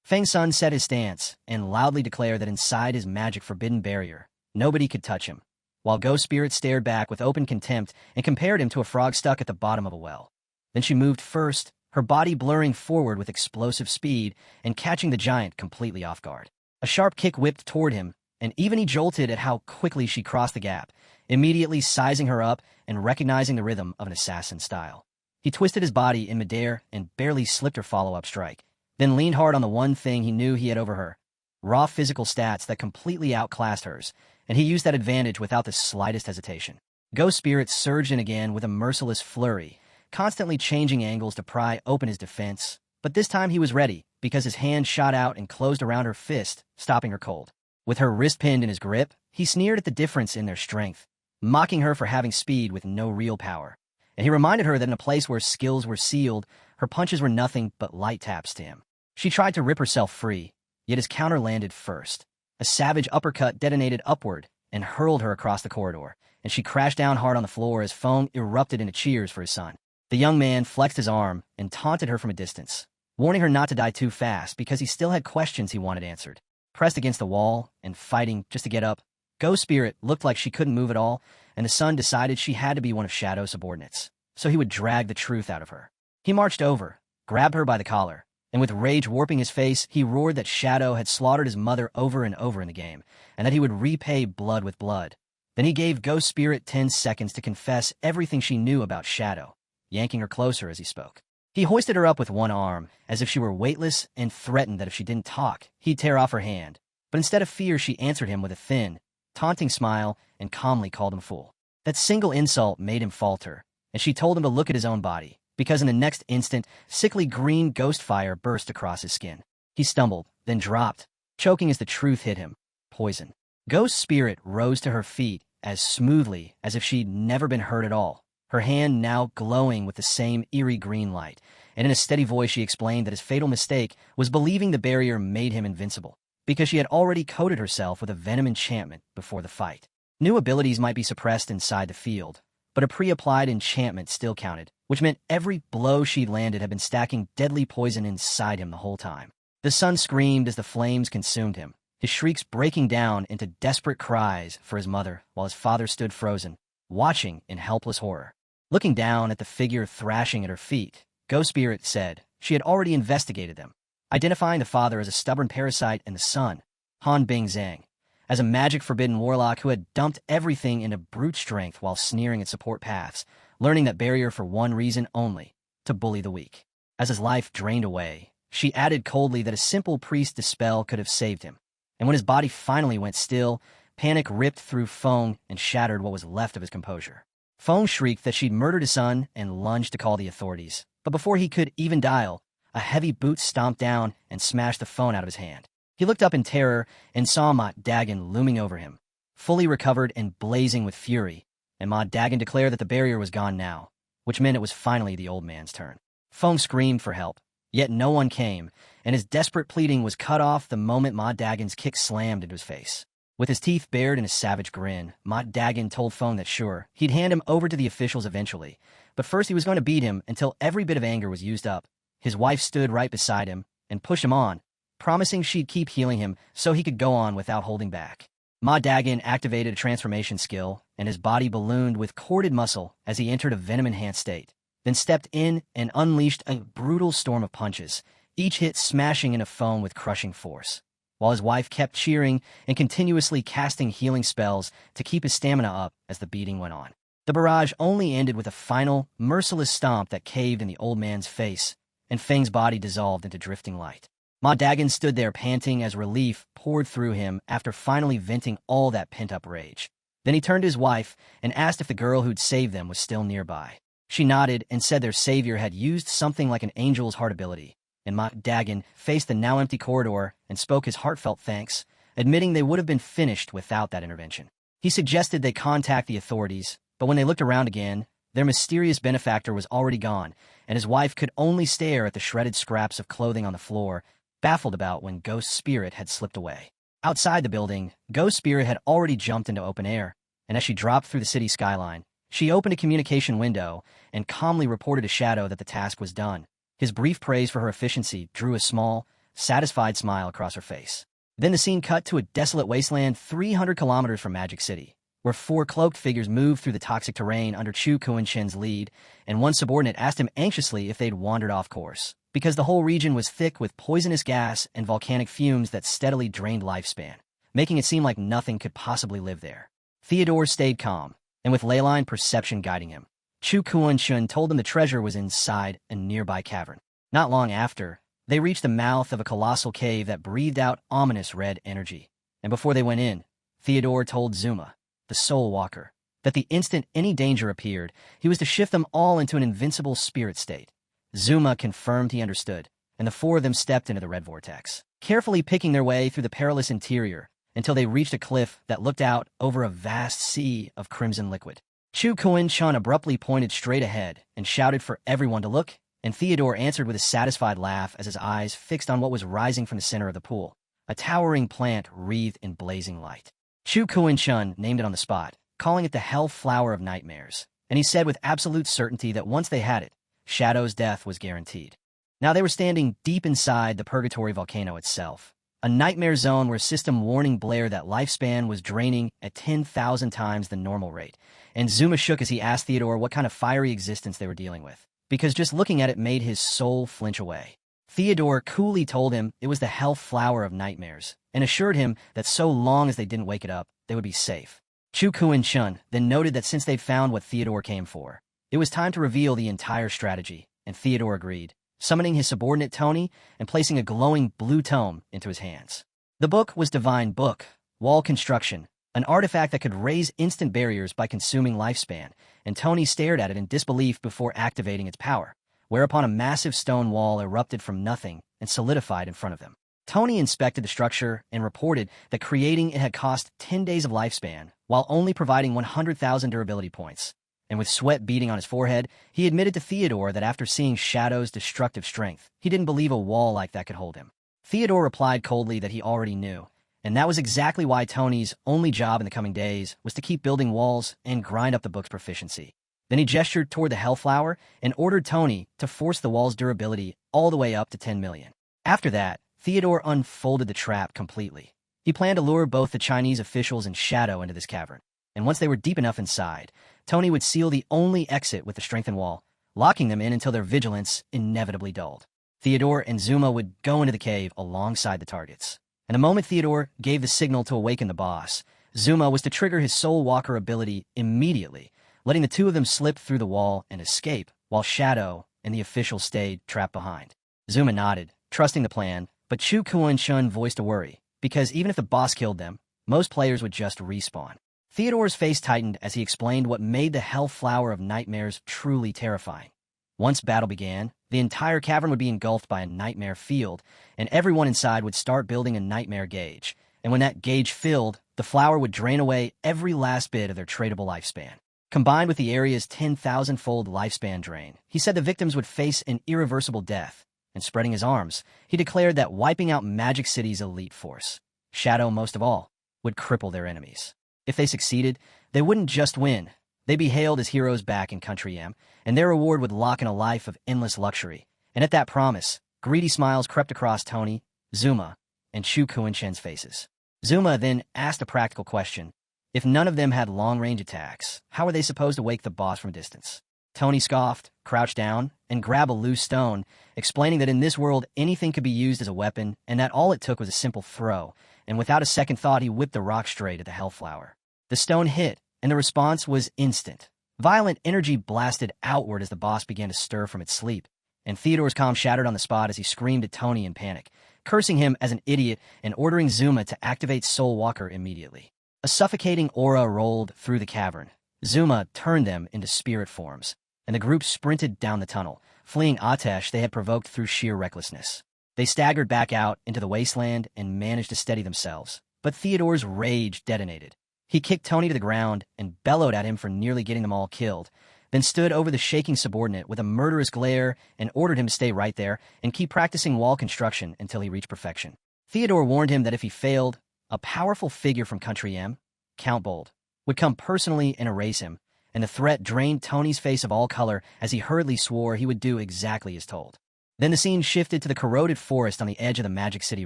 Feng Sun set his stance and loudly declared that inside his magic forbidden barrier, nobody could touch him, while Ghost Spirit stared back with open contempt and compared him to a frog stuck at the bottom of a well. Then she moved first, her body blurring forward with explosive speed and catching the giant completely off guard. A sharp kick whipped toward him, and even he jolted at how quickly she crossed the gap, immediately sizing her up and recognizing the rhythm of an assassin style. He twisted his body in midair and barely slipped her follow-up strike, then leaned hard on the one thing he knew he had over her, raw physical stats that completely outclassed hers, and he used that advantage without the slightest hesitation. Ghost Spirit surged in again with a merciless flurry, constantly changing angles to pry open his defense, but this time he was ready, because his hand shot out and closed around her fist, stopping her cold. With her wrist pinned in his grip, he sneered at the difference in their strength, mocking her for having speed with no real power. And he reminded her that in a place where skills were sealed, her punches were nothing but light taps to him. She tried to rip herself free, yet his counter landed first. A savage uppercut detonated upward and hurled her across the corridor, and she crashed down hard on the floor as Feng erupted into cheers for his son. The young man flexed his arm and taunted her from a distance, warning her not to die too fast because he still had questions he wanted answered. Pressed against the wall and fighting just to get up, Ghost Spirit looked like she couldn't move at all, and the son decided she had to be one of Shadow's subordinates, so he would drag the truth out of her. He marched over, grabbed her by the collar, and with rage warping his face, he roared that Shadow had slaughtered his mother over and over in the game, and that he would repay blood with blood. Then he gave Ghost Spirit 10 seconds to confess everything she knew about Shadow, yanking her closer as he spoke. He hoisted her up with one arm, as if she were weightless, and threatened that if she didn't talk, he'd tear off her hand. But instead of fear, she answered him with a thin, taunting smile and calmly called him fool. That single insult made him falter, and she told him to look at his own body, because in the next instant, sickly green ghost fire burst across his skin. He stumbled, then dropped, choking as the truth hit him. Poison. Ghost Spirit rose to her feet as smoothly as if she'd never been hurt at all, her hand now glowing with the same eerie green light, and in a steady voice she explained that his fatal mistake was believing the barrier made him invincible, because she had already coated herself with a venom enchantment before the fight. New abilities might be suppressed inside the field, but a pre-applied enchantment still counted, which meant every blow she'd landed had been stacking deadly poison inside him the whole time. The son screamed as the flames consumed him, his shrieks breaking down into desperate cries for his mother, while his father stood frozen, watching in helpless horror. Looking down at the figure thrashing at her feet, Ghost Spirit said she had already investigated them, identifying the father as a stubborn parasite and the son, Han Bing Zhang, as a magic-forbidden warlock who had dumped everything into brute strength while sneering at support paths, learning that barrier for one reason only, to bully the weak. As his life drained away, she added coldly that a simple priest dispel could have saved him, and when his body finally went still, panic ripped through Feng and shattered what was left of his composure. Feng shrieked that she'd murdered his son and lunged to call the authorities, but before he could even dial, a heavy boot stomped down and smashed the phone out of his hand. He looked up in terror and saw Ma Dagon looming over him, fully recovered and blazing with fury, and Ma Dagon declared that the barrier was gone now, which meant it was finally the old man's turn. Fong screamed for help, yet no one came, and his desperate pleading was cut off the moment Ma Dagon's kick slammed into his face. With his teeth bared in a savage grin, Ma Dagon told Fong that sure, he'd hand him over to the officials eventually, but first he was going to beat him until every bit of anger was used up. His wife stood right beside him and pushed him on, promising she'd keep healing him so he could go on without holding back. Ma Dagon activated a transformation skill, and his body ballooned with corded muscle as he entered a venom-enhanced state, then stepped in and unleashed a brutal storm of punches, each hit smashing into foam with crushing force, while his wife kept cheering and continuously casting healing spells to keep his stamina up as the beating went on. The barrage only ended with a final, merciless stomp that caved in the old man's face, and Feng's body dissolved into drifting light. Ma Dagon stood there panting as relief poured through him after finally venting all that pent-up rage. Then he turned to his wife and asked if the girl who'd saved them was still nearby. She nodded and said their savior had used something like an angel's heart ability, and Ma Dagon faced the now-empty corridor and spoke his heartfelt thanks, admitting they would have been finished without that intervention. He suggested they contact the authorities, but when they looked around again, their mysterious benefactor was already gone, and his wife could only stare at the shredded scraps of clothing on the floor, baffled about when Ghost Spirit had slipped away. Outside the building, Ghost Spirit had already jumped into open air, and as she dropped through the city skyline, she opened a communication window and calmly reported to Shadow that the task was done. His brief praise for her efficiency drew a small, satisfied smile across her face. Then the scene cut to a desolate wasteland 300 kilometers from Magic City, where 4 cloaked figures moved through the toxic terrain under Chu Kuan-shen's lead, and one subordinate asked him anxiously if they'd wandered off course, because the whole region was thick with poisonous gas and volcanic fumes that steadily drained lifespan, making it seem like nothing could possibly live there. Theodore stayed calm, and with leyline perception guiding him, Chu Kuan-shen told them the treasure was inside a nearby cavern. Not long after, they reached the mouth of a colossal cave that breathed out ominous red energy, and before they went in, Theodore told Zuma, the Soul Walker, that the instant any danger appeared, he was to shift them all into an invincible spirit state. Zuma confirmed he understood, and the 4 of them stepped into the red vortex, carefully picking their way through the perilous interior until they reached a cliff that looked out over a vast sea of crimson liquid. Chu Kuan-shen abruptly pointed straight ahead and shouted for everyone to look, and Theodore answered with a satisfied laugh as his eyes fixed on what was rising from the center of the pool, a towering plant wreathed in blazing light. Chu Kuan-shen named it on the spot, calling it the Hell Flower of Nightmares, and he said with absolute certainty that once they had it, Shadow's death was guaranteed. Now they were standing deep inside the Purgatory Volcano itself, a nightmare zone where system warning blared that lifespan was draining at 10,000 times the normal rate, and Zuma shook as he asked Theodore what kind of fiery existence they were dealing with, because just looking at it made his soul flinch away. Theodore coolly told him it was the Hell Flower of Nightmares, and assured him that so long as they didn't wake it up, they would be safe. Chu Kuan-shen then noted that since they'd found what Theodore came for, it was time to reveal the entire strategy, and Theodore agreed, summoning his subordinate Tony and placing a glowing blue tome into his hands. The book was Divine Book, Wall Construction, an artifact that could raise instant barriers by consuming lifespan, and Tony stared at it in disbelief before activating its power, whereupon a massive stone wall erupted from nothing and solidified in front of them. Tony inspected the structure and reported that creating it had cost 10 days of lifespan, while only providing 100,000 durability points. And with sweat beading on his forehead, he admitted to Theodore that after seeing Shadow's destructive strength, he didn't believe a wall like that could hold him. Theodore replied coldly that he already knew, and that was exactly why Tony's only job in the coming days was to keep building walls and grind up the book's proficiency. Then he gestured toward the Hellflower and ordered Tony to force the wall's durability all the way up to 10 million. After that, Theodore unfolded the trap completely. He planned to lure both the Chinese officials and Shadow into this cavern, and once they were deep enough inside, Tony would seal the only exit with the strengthened wall, locking them in until their vigilance inevitably dulled. Theodore and Zuma would go into the cave alongside the targets. And the moment Theodore gave the signal to awaken the boss, Zuma was to trigger his Soul Walker ability immediately, letting the 2 of them slip through the wall and escape, while Shadow and the officials stayed trapped behind. Zuma nodded, trusting the plan, but Chu Kuan-shen voiced a worry, because even if the boss killed them, most players would just respawn. Theodore's face tightened as he explained what made the Hell Flower of Nightmares truly terrifying. Once battle began, the entire cavern would be engulfed by a nightmare field, and everyone inside would start building a nightmare gauge. And when that gauge filled, the flower would drain away every last bit of their tradable lifespan. Combined with the area's 10,000-fold lifespan drain, he said the victims would face an irreversible death. And spreading his arms, he declared that wiping out Magic City's elite force, Shadow most of all, would cripple their enemies. If they succeeded, they wouldn't just win. They'd be hailed as heroes back in Country M, and their reward would lock in a life of endless luxury. And at that promise, greedy smiles crept across Tony, Zuma, and Chu Kuinchen's faces. Zuma then asked a practical question. If none of them had long-range attacks, how were they supposed to wake the boss from a distance? Tony scoffed, crouched down, and grabbed a loose stone, explaining that in this world anything could be used as a weapon and that all it took was a simple throw, and without a second thought he whipped the rock straight at the Hellflower. The stone hit, and the response was instant. Violent energy blasted outward as the boss began to stir from its sleep, and Theodore's calm shattered on the spot as he screamed at Tony in panic, cursing him as an idiot and ordering Zuma to activate Soul Walker immediately. A suffocating aura rolled through the cavern. Zuma turned them into spirit forms, and the group sprinted down the tunnel, fleeing Atesh they had provoked through sheer recklessness. They staggered back out into the wasteland and managed to steady themselves, but Theodore's rage detonated. He kicked Tony to the ground and bellowed at him for nearly getting them all killed, then stood over the shaking subordinate with a murderous glare and ordered him to stay right there and keep practicing wall construction until he reached perfection. Theodore warned him that if he failed, a powerful figure from Country M, Count Bold, would come personally and erase him, and the threat drained Tony's face of all color as he hurriedly swore he would do exactly as told. Then the scene shifted to the corroded forest on the edge of the Magic City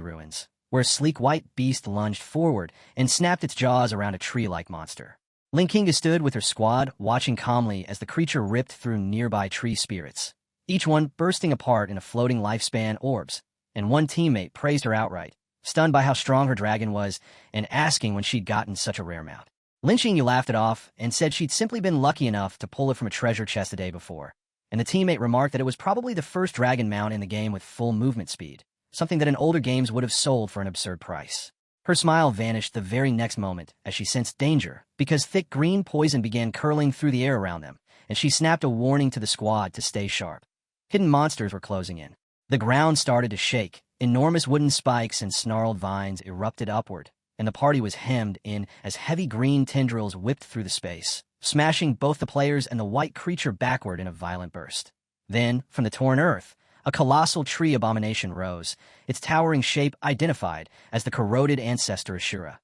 ruins, where a sleek white beast lunged forward and snapped its jaws around a tree-like monster. Linkinga stood with her squad, watching calmly as the creature ripped through nearby tree spirits, each one bursting apart in a floating lifespan orbs, and one teammate praised her outright, stunned by how strong her dragon was and asking when she'd gotten such a rare mount. Lin Xingyu laughed it off and said she'd simply been lucky enough to pull it from a treasure chest the day before, and the teammate remarked that it was probably the first dragon mount in the game with full movement speed, something that in older games would have sold for an absurd price. Her smile vanished the very next moment as she sensed danger, because thick green poison began curling through the air around them, and she snapped a warning to the squad to stay sharp. Hidden monsters were closing in. The ground started to shake. Enormous wooden spikes and snarled vines erupted upward, and the party was hemmed in as heavy green tendrils whipped through the space, smashing both the players and the white creature backward in a violent burst. Then, from the torn earth, a colossal tree abomination rose, its towering shape identified as the corroded ancestor Ashura,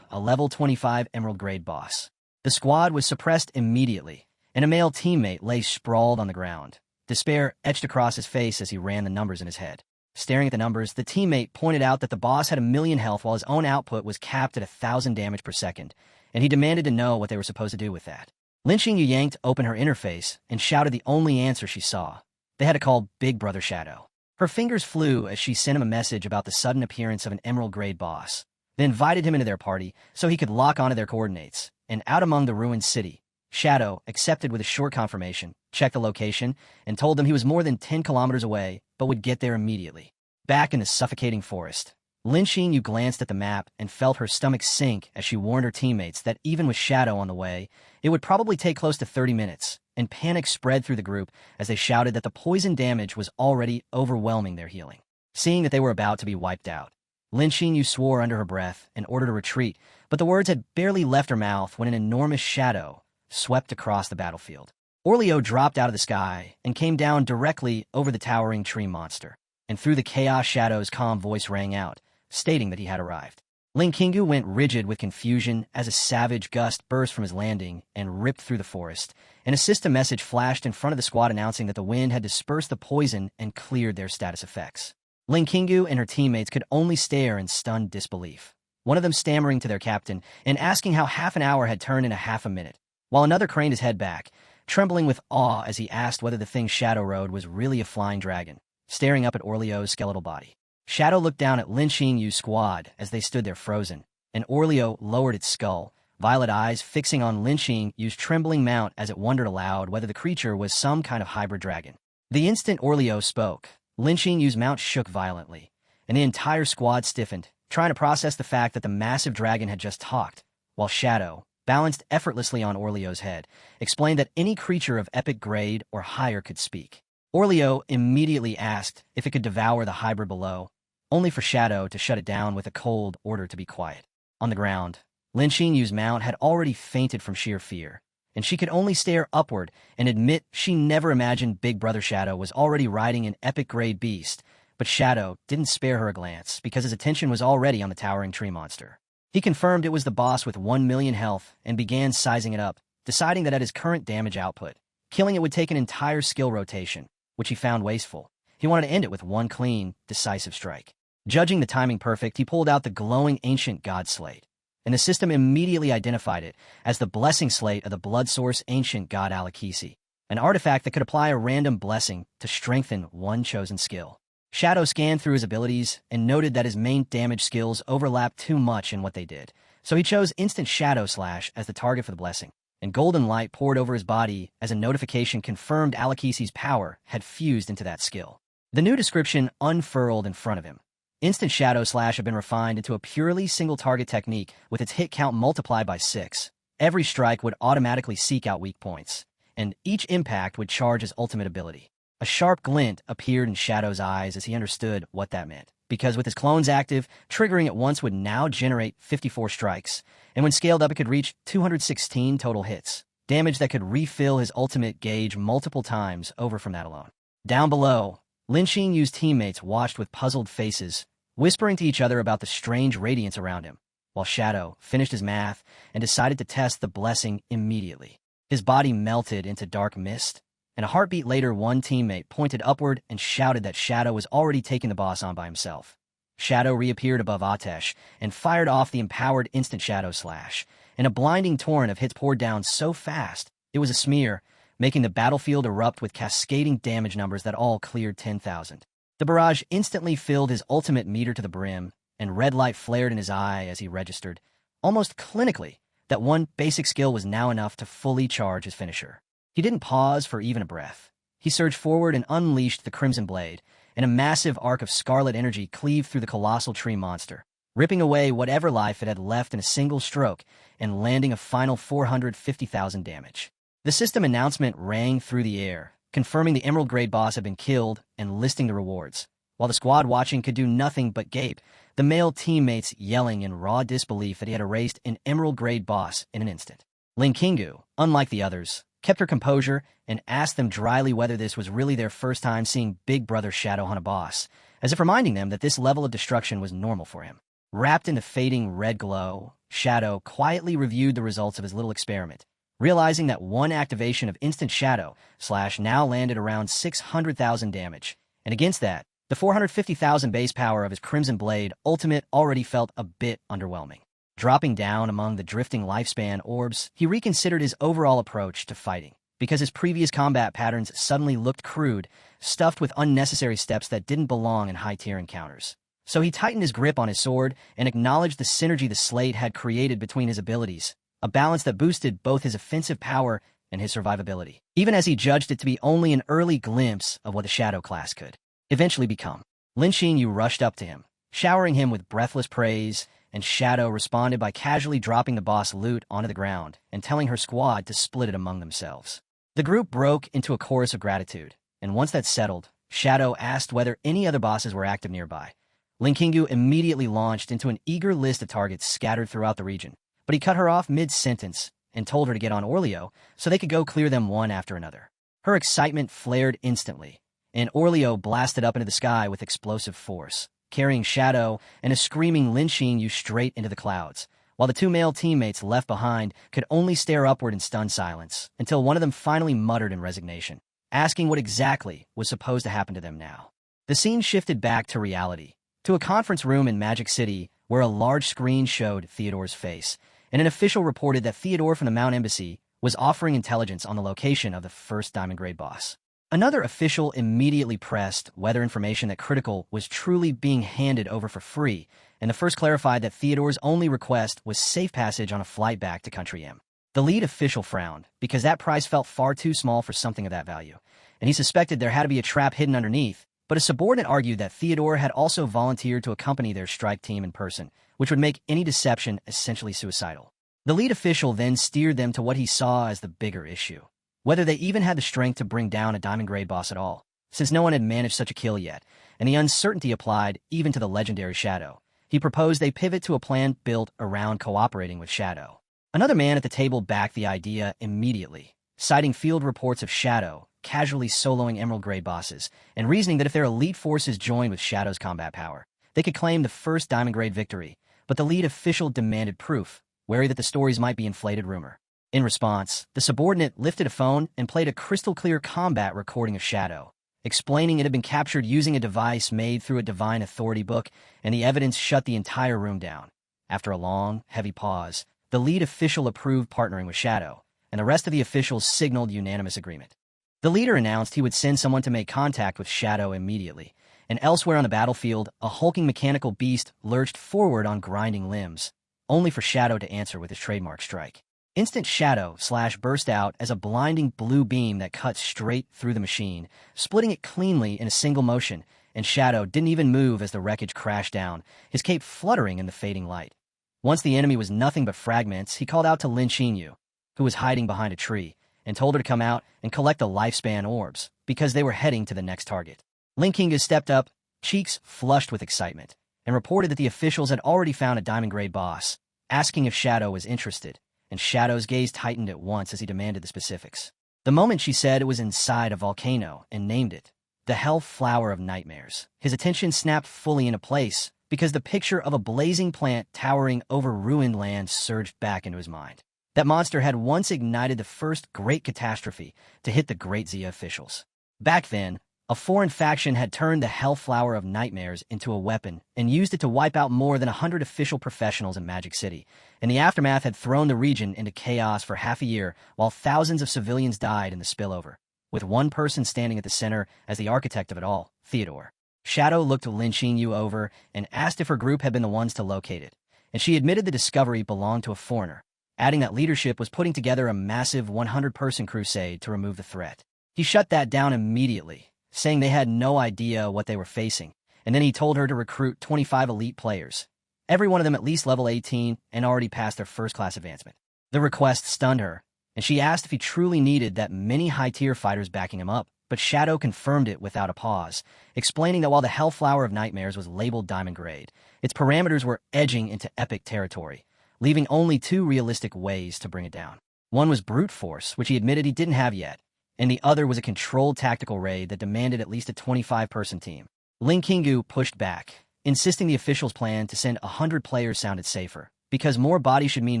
a level 25 emerald grade boss. The squad was suppressed immediately, and a male teammate lay sprawled on the ground. Despair etched across his face as he ran the numbers in his head. Staring at the numbers, the teammate pointed out that the boss had 1,000,000 health while his own output was capped at 1,000 damage per second, and he demanded to know what they were supposed to do with that. Lin Xingyu yanked open her interface and shouted the only answer she saw. They had to call Big Brother Shadow. Her fingers flew as she sent him a message about the sudden appearance of an emerald-grade boss. They invited him into their party so he could lock onto their coordinates, and out among the ruined city, Shadow accepted with a short confirmation, checked the location, and told them he was more than 10 kilometers away, but would get there immediately. Back in the suffocating forest, Lin Xingyu glanced at the map and felt her stomach sink as she warned her teammates that even with Shadow on the way, it would probably take close to 30 minutes, and panic spread through the group as they shouted that the poison damage was already overwhelming their healing. Seeing that they were about to be wiped out, Lin Xingyu swore under her breath and ordered a retreat, but the words had barely left her mouth when an enormous shadow swept across the battlefield. Orleo dropped out of the sky and came down directly over the towering tree monster, and through the chaos Shadow's calm voice rang out, stating that he had arrived. Ling Kingu went rigid with confusion as a savage gust burst from his landing and ripped through the forest, and a system message flashed in front of the squad announcing that the wind had dispersed the poison and cleared their status effects. Ling Kingu and her teammates could only stare in stunned disbelief, one of them stammering to their captain and asking how half an hour had turned into half a minute, while another craned his head back, trembling with awe as he asked whether the thing Shadow rode was really a flying dragon, staring up at Orleo's skeletal body. Shadow looked down at Lin Xingyu's squad as they stood there frozen, and Orleo lowered its skull, violet eyes fixing on Lin Xingyu's trembling mount as it wondered aloud whether the creature was some kind of hybrid dragon. The instant Orleo spoke, Lin Xingyu's mount shook violently, and the entire squad stiffened, trying to process the fact that the massive dragon had just talked, while Shadow, balanced effortlessly on Orleo's head, explained that any creature of epic grade or higher could speak. Orleo immediately asked if it could devour the hybrid below, only for Shadow to shut it down with a cold order to be quiet. On the ground, Lin Xinyu's mount had already fainted from sheer fear, and she could only stare upward and admit she never imagined Big Brother Shadow was already riding an epic-grade beast. But Shadow didn't spare her a glance because his attention was already on the towering tree monster. He confirmed it was the boss with 1 million health and began sizing it up, deciding that at his current damage output, killing it would take an entire skill rotation, which he found wasteful. He wanted to end it with one clean, decisive strike. Judging the timing perfect, he pulled out the glowing ancient god slate, and the system immediately identified it as the blessing slate of the blood source ancient god Alakisi, an artifact that could apply a random blessing to strengthen one chosen skill. Shadow scanned through his abilities and noted that his main damage skills overlapped too much in what they did, so he chose Instant Shadow Slash as the target for the blessing, and golden light poured over his body as a notification confirmed Alakisi's power had fused into that skill. The new description unfurled in front of him. Instant Shadow Slash had been refined into a purely single-target technique with its hit count multiplied by 6. Every strike would automatically seek out weak points, and each impact would charge his ultimate ability. A sharp glint appeared in Shadow's eyes as he understood what that meant, because with his clones active, triggering at once would now generate 54 strikes, and when scaled up it could reach 216 total hits, damage that could refill his ultimate gauge multiple times over from that alone. Down below, Lin Xinyu's teammates watched with puzzled faces, whispering to each other about the strange radiance around him, while Shadow finished his math and decided to test the blessing immediately. His body melted into dark mist, and a heartbeat later one teammate pointed upward and shouted that Shadow was already taking the boss on by himself. Shadow reappeared above Atesh and fired off the empowered Instant Shadow Slash, and a blinding torrent of hits poured down so fast it was a smear, making the battlefield erupt with cascading damage numbers that all cleared 10,000. The barrage instantly filled his ultimate meter to the brim, and red light flared in his eye as he registered, almost clinically, that one basic skill was now enough to fully charge his finisher. He didn't pause for even a breath. He surged forward and unleashed the Crimson Blade, and a massive arc of scarlet energy cleaved through the colossal tree monster, ripping away whatever life it had left in a single stroke and landing a final 450,000 damage. The system announcement rang through the air, confirming the Emerald Grade boss had been killed and listing the rewards. While the squad watching could do nothing but gape, the male teammates yelling in raw disbelief that he had erased an Emerald Grade boss in an instant. Lin Xinyue, unlike the others, kept her composure and asked them dryly whether this was really their first time seeing Big Brother Shadow hunt a boss, as if reminding them that this level of destruction was normal for him. Wrapped in the fading red glow, Shadow quietly reviewed the results of his little experiment, realizing that one activation of Instant Shadow Slash now landed around 600,000 damage, and against that, the 450,000 base power of his Crimson Blade Ultimate already felt a bit underwhelming. Dropping down among the drifting lifespan orbs, he reconsidered his overall approach to fighting, because his previous combat patterns suddenly looked crude, stuffed with unnecessary steps that didn't belong in high-tier encounters. So he tightened his grip on his sword and acknowledged the synergy the slate had created between his abilities, a balance that boosted both his offensive power and his survivability, even as he judged it to be only an early glimpse of what the Shadow class could eventually become. Lin Xinyue rushed up to him, showering him with breathless praise, and Shadow responded by casually dropping the boss loot onto the ground and telling her squad to split it among themselves. The group broke into a chorus of gratitude, and once that settled, Shadow asked whether any other bosses were active nearby. Lin Xinyue immediately launched into an eager list of targets scattered throughout the region, but he cut her off mid-sentence and told her to get on Orleo so they could go clear them one after another. Her excitement flared instantly, and Orleo blasted up into the sky with explosive force, carrying Shadow and a screaming Lin Xinyue straight into the clouds, while the two male teammates left behind could only stare upward in stunned silence until one of them finally muttered in resignation, asking what exactly was supposed to happen to them now. The scene shifted back to reality, to a conference room in Magic City where a large screen showed Theodore's face, and an official reported that Theodore from the Mount Embassy was offering intelligence on the location of the first Diamond Grade boss. Another official immediately pressed whether information that Critical was truly being handed over for free, and the first clarified that Theodore's only request was safe passage on a flight back to Country M. The lead official frowned, because that price felt far too small for something of that value, and he suspected there had to be a trap hidden underneath, but a subordinate argued that Theodore had also volunteered to accompany their strike team in person, which would make any deception essentially suicidal. The lead official then steered them to what he saw as the bigger issue, whether they even had the strength to bring down a Diamond Grade boss at all. Since no one had managed such a kill yet, and the uncertainty applied even to the legendary Shadow, he proposed they pivot to a plan built around cooperating with Shadow. Another man at the table backed the idea immediately, citing field reports of Shadow casually soloing Emerald Grade bosses, and reasoning that if their elite forces joined with Shadow's combat power, they could claim the first Diamond Grade victory, but the lead official demanded proof, wary that the stories might be inflated rumor. In response, the subordinate lifted a phone and played a crystal-clear combat recording of Shadow, explaining it had been captured using a device made through a Divine Authority book, and the evidence shut the entire room down. After a long, heavy pause, the lead official approved partnering with Shadow, and the rest of the officials signaled unanimous agreement. The leader announced he would send someone to make contact with Shadow immediately, and elsewhere on the battlefield, a hulking mechanical beast lurched forward on grinding limbs, only for Shadow to answer with his trademark strike. Instant Shadow burst out as a blinding blue beam that cut straight through the machine, splitting it cleanly in a single motion, and Shadow didn't even move as the wreckage crashed down, his cape fluttering in the fading light. Once the enemy was nothing but fragments, he called out to Lin Xinyu, who was hiding behind a tree, and told her to come out and collect the lifespan orbs, because they were heading to the next target. Lin Xinyu stepped up, cheeks flushed with excitement, and reported that the officials had already found a Diamond Grade boss, asking if Shadow was interested, and Shadow's gaze tightened at once as he demanded the specifics. The moment she said it was inside a volcano and named it, the Hell Flower of Nightmares, his attention snapped fully into place because the picture of a blazing plant towering over ruined land surged back into his mind. That monster had once ignited the first great catastrophe to hit the Great Zia officials. Back then, a foreign faction had turned the Hellflower of Nightmares into a weapon and used it to wipe out more than 100 official professionals in Magic City, and the aftermath had thrown the region into chaos for half a year while thousands of civilians died in the spillover, with one person standing at the center as the architect of it all, Theodore. Shadow looked Lin Xinyu over and asked if her group had been the ones to locate it, and she admitted the discovery belonged to a foreigner, adding that leadership was putting together a massive 100-person crusade to remove the threat. He shut that down immediately, saying they had no idea what they were facing, and then he told her to recruit 25 elite players, every one of them at least level 18 and already past their first-class advancement. The request stunned her, and she asked if he truly needed that many high-tier fighters backing him up, but Shadow confirmed it without a pause, explaining that while the Hellflower of Nightmares was labeled Diamond Grade, its parameters were edging into epic territory, leaving only two realistic ways to bring it down. One was brute force, which he admitted he didn't have yet, and the other was a controlled tactical raid that demanded at least a 25-person team. Lin Xinyu pushed back, insisting the officials' plan to send 100 players sounded safer, because more bodies should mean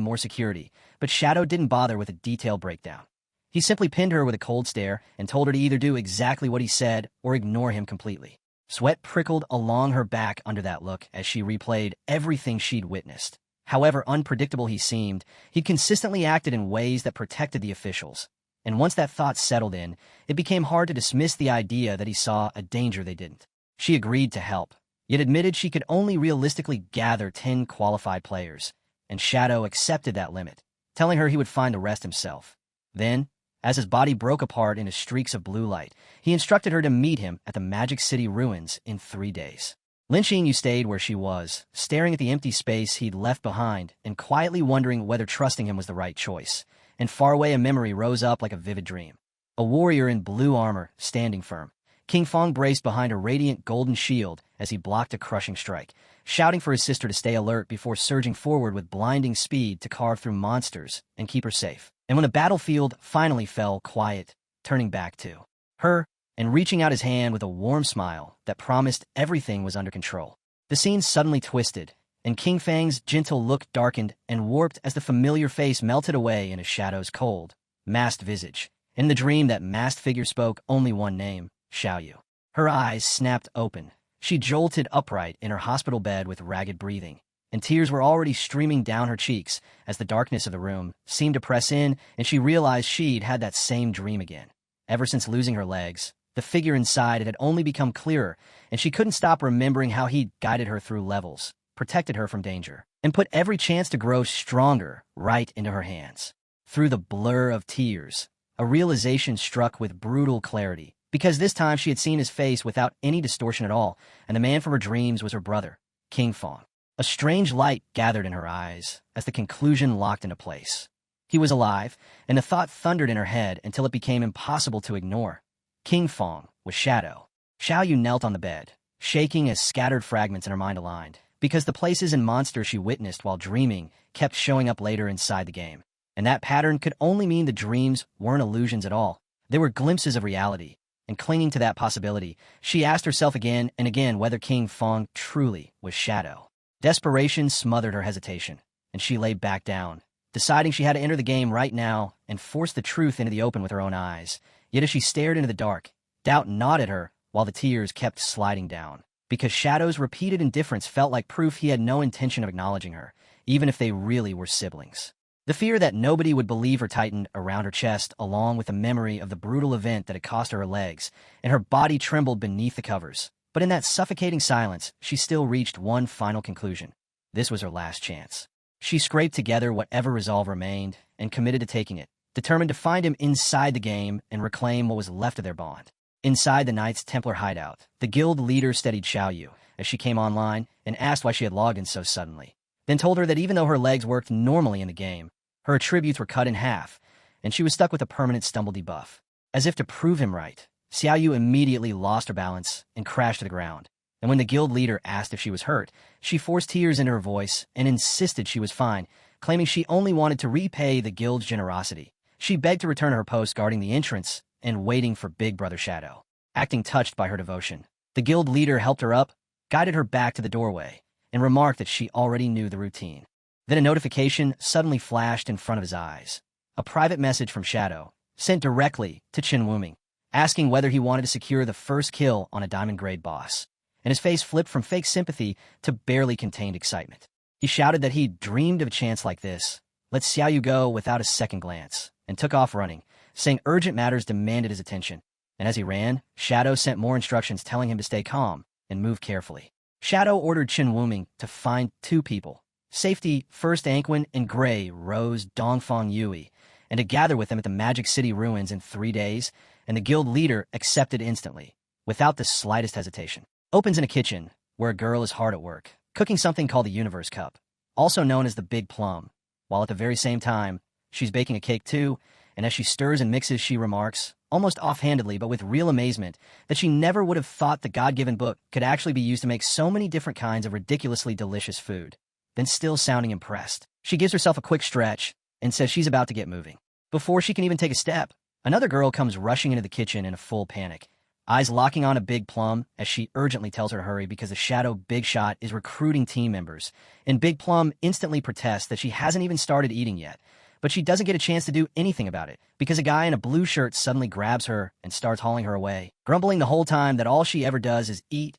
more security, but Shadow didn't bother with a detailed breakdown. He simply pinned her with a cold stare and told her to either do exactly what he said or ignore him completely. Sweat prickled along her back under that look as she replayed everything she'd witnessed. However unpredictable he seemed, he'd consistently acted in ways that protected the officials. And once that thought settled in, it became hard to dismiss the idea that he saw a danger they didn't. She agreed to help, yet admitted she could only realistically gather 10 qualified players, and Shadow accepted that limit, telling her he would find the rest himself. Then, as his body broke apart into streaks of blue light, he instructed her to meet him at the Magic City ruins in 3 days. Lin Xinyu stayed where she was, staring at the empty space he'd left behind and quietly wondering whether trusting him was the right choice. And far away a memory rose up like a vivid dream. A warrior in blue armor, standing firm. King Fong braced behind a radiant golden shield as he blocked a crushing strike, shouting for his sister to stay alert before surging forward with blinding speed to carve through monsters and keep her safe. And when the battlefield finally fell quiet, turning back to her and reaching out his hand with a warm smile that promised everything was under control. The scene suddenly twisted, and King Fang's gentle look darkened and warped as the familiar face melted away in a Shadow's cold, masked visage. In the dream, that masked figure spoke only one name, Xiaoyu. Her eyes snapped open. She jolted upright in her hospital bed with ragged breathing, and tears were already streaming down her cheeks as the darkness of the room seemed to press in, and she realized she'd had that same dream again. Ever since losing her legs, the figure inside it had only become clearer, and she couldn't stop remembering how he'd guided her through levels, protected her from danger, and put every chance to grow stronger right into her hands. Through the blur of tears, a realization struck with brutal clarity, because this time she had seen his face without any distortion at all, and the man from her dreams was her brother, King Fong. A strange light gathered in her eyes as the conclusion locked into place. He was alive, and the thought thundered in her head until it became impossible to ignore. King Fong was Shadow. Xiaoyu knelt on the bed, shaking as scattered fragments in her mind aligned, because the places and monsters she witnessed while dreaming kept showing up later inside the game. And that pattern could only mean the dreams weren't illusions at all. They were glimpses of reality, and clinging to that possibility, she asked herself again and again whether King Feng truly was Shadow. Desperation smothered her hesitation, and she lay back down, deciding she had to enter the game right now and force the truth into the open with her own eyes. Yet as she stared into the dark, doubt gnawed at her while the tears kept sliding down, because Shadow's repeated indifference felt like proof he had no intention of acknowledging her, even if they really were siblings. The fear that nobody would believe her tightened around her chest, along with the memory of the brutal event that had cost her legs, and her body trembled beneath the covers. But in that suffocating silence, she still reached one final conclusion. This was her last chance. She scraped together whatever resolve remained and committed to taking it, determined to find him inside the game and reclaim what was left of their bond. Inside the Knights Templar hideout, the guild leader steadied Xiaoyu as she came online and asked why she had logged in so suddenly, then told her that even though her legs worked normally in the game, her attributes were cut in half, and she was stuck with a permanent stumble debuff. As if to prove him right, Xiaoyu immediately lost her balance and crashed to the ground. And when the guild leader asked if she was hurt, she forced tears into her voice and insisted she was fine, claiming she only wanted to repay the guild's generosity. She begged to return to her post guarding the entrance and waiting for Big Brother Shadow. Acting touched by her devotion, the guild leader helped her up, guided her back to the doorway, and remarked that she already knew the routine. Then a notification suddenly flashed in front of his eyes. A private message from Shadow, sent directly to Chen Wuming, asking whether he wanted to secure the first kill on a diamond-grade boss. And his face flipped from fake sympathy to barely contained excitement. He shouted that he'd dreamed of a chance like this, let Xiaoyu go without a second glance, and took off running, saying urgent matters demanded his attention. And as he ran, Shadow sent more instructions telling him to stay calm and move carefully. Shadow ordered Chen Wuming to find two people, Safety First Anquin and Gray Rose Dongfang Yui, and to gather with them at the Magic City ruins in 3 days, and the guild leader accepted instantly, without the slightest hesitation. Opens in a kitchen, where a girl is hard at work, cooking something called the Universe Cup, also known as the Big Plum, while at the very same time, she's baking a cake too, and as she stirs and mixes, she remarks, almost offhandedly but with real amazement, that she never would have thought the God-given book could actually be used to make so many different kinds of ridiculously delicious food. Then still sounding impressed, she gives herself a quick stretch and says she's about to get moving. Before she can even take a step, another girl comes rushing into the kitchen in a full panic, eyes locking on a Big Plum as she urgently tells her to hurry because the Shadow Big Shot is recruiting team members, and Big Plum instantly protests that she hasn't even started eating yet, but she doesn't get a chance to do anything about it because a guy in a blue shirt suddenly grabs her and starts hauling her away, grumbling the whole time that all she ever does is eat,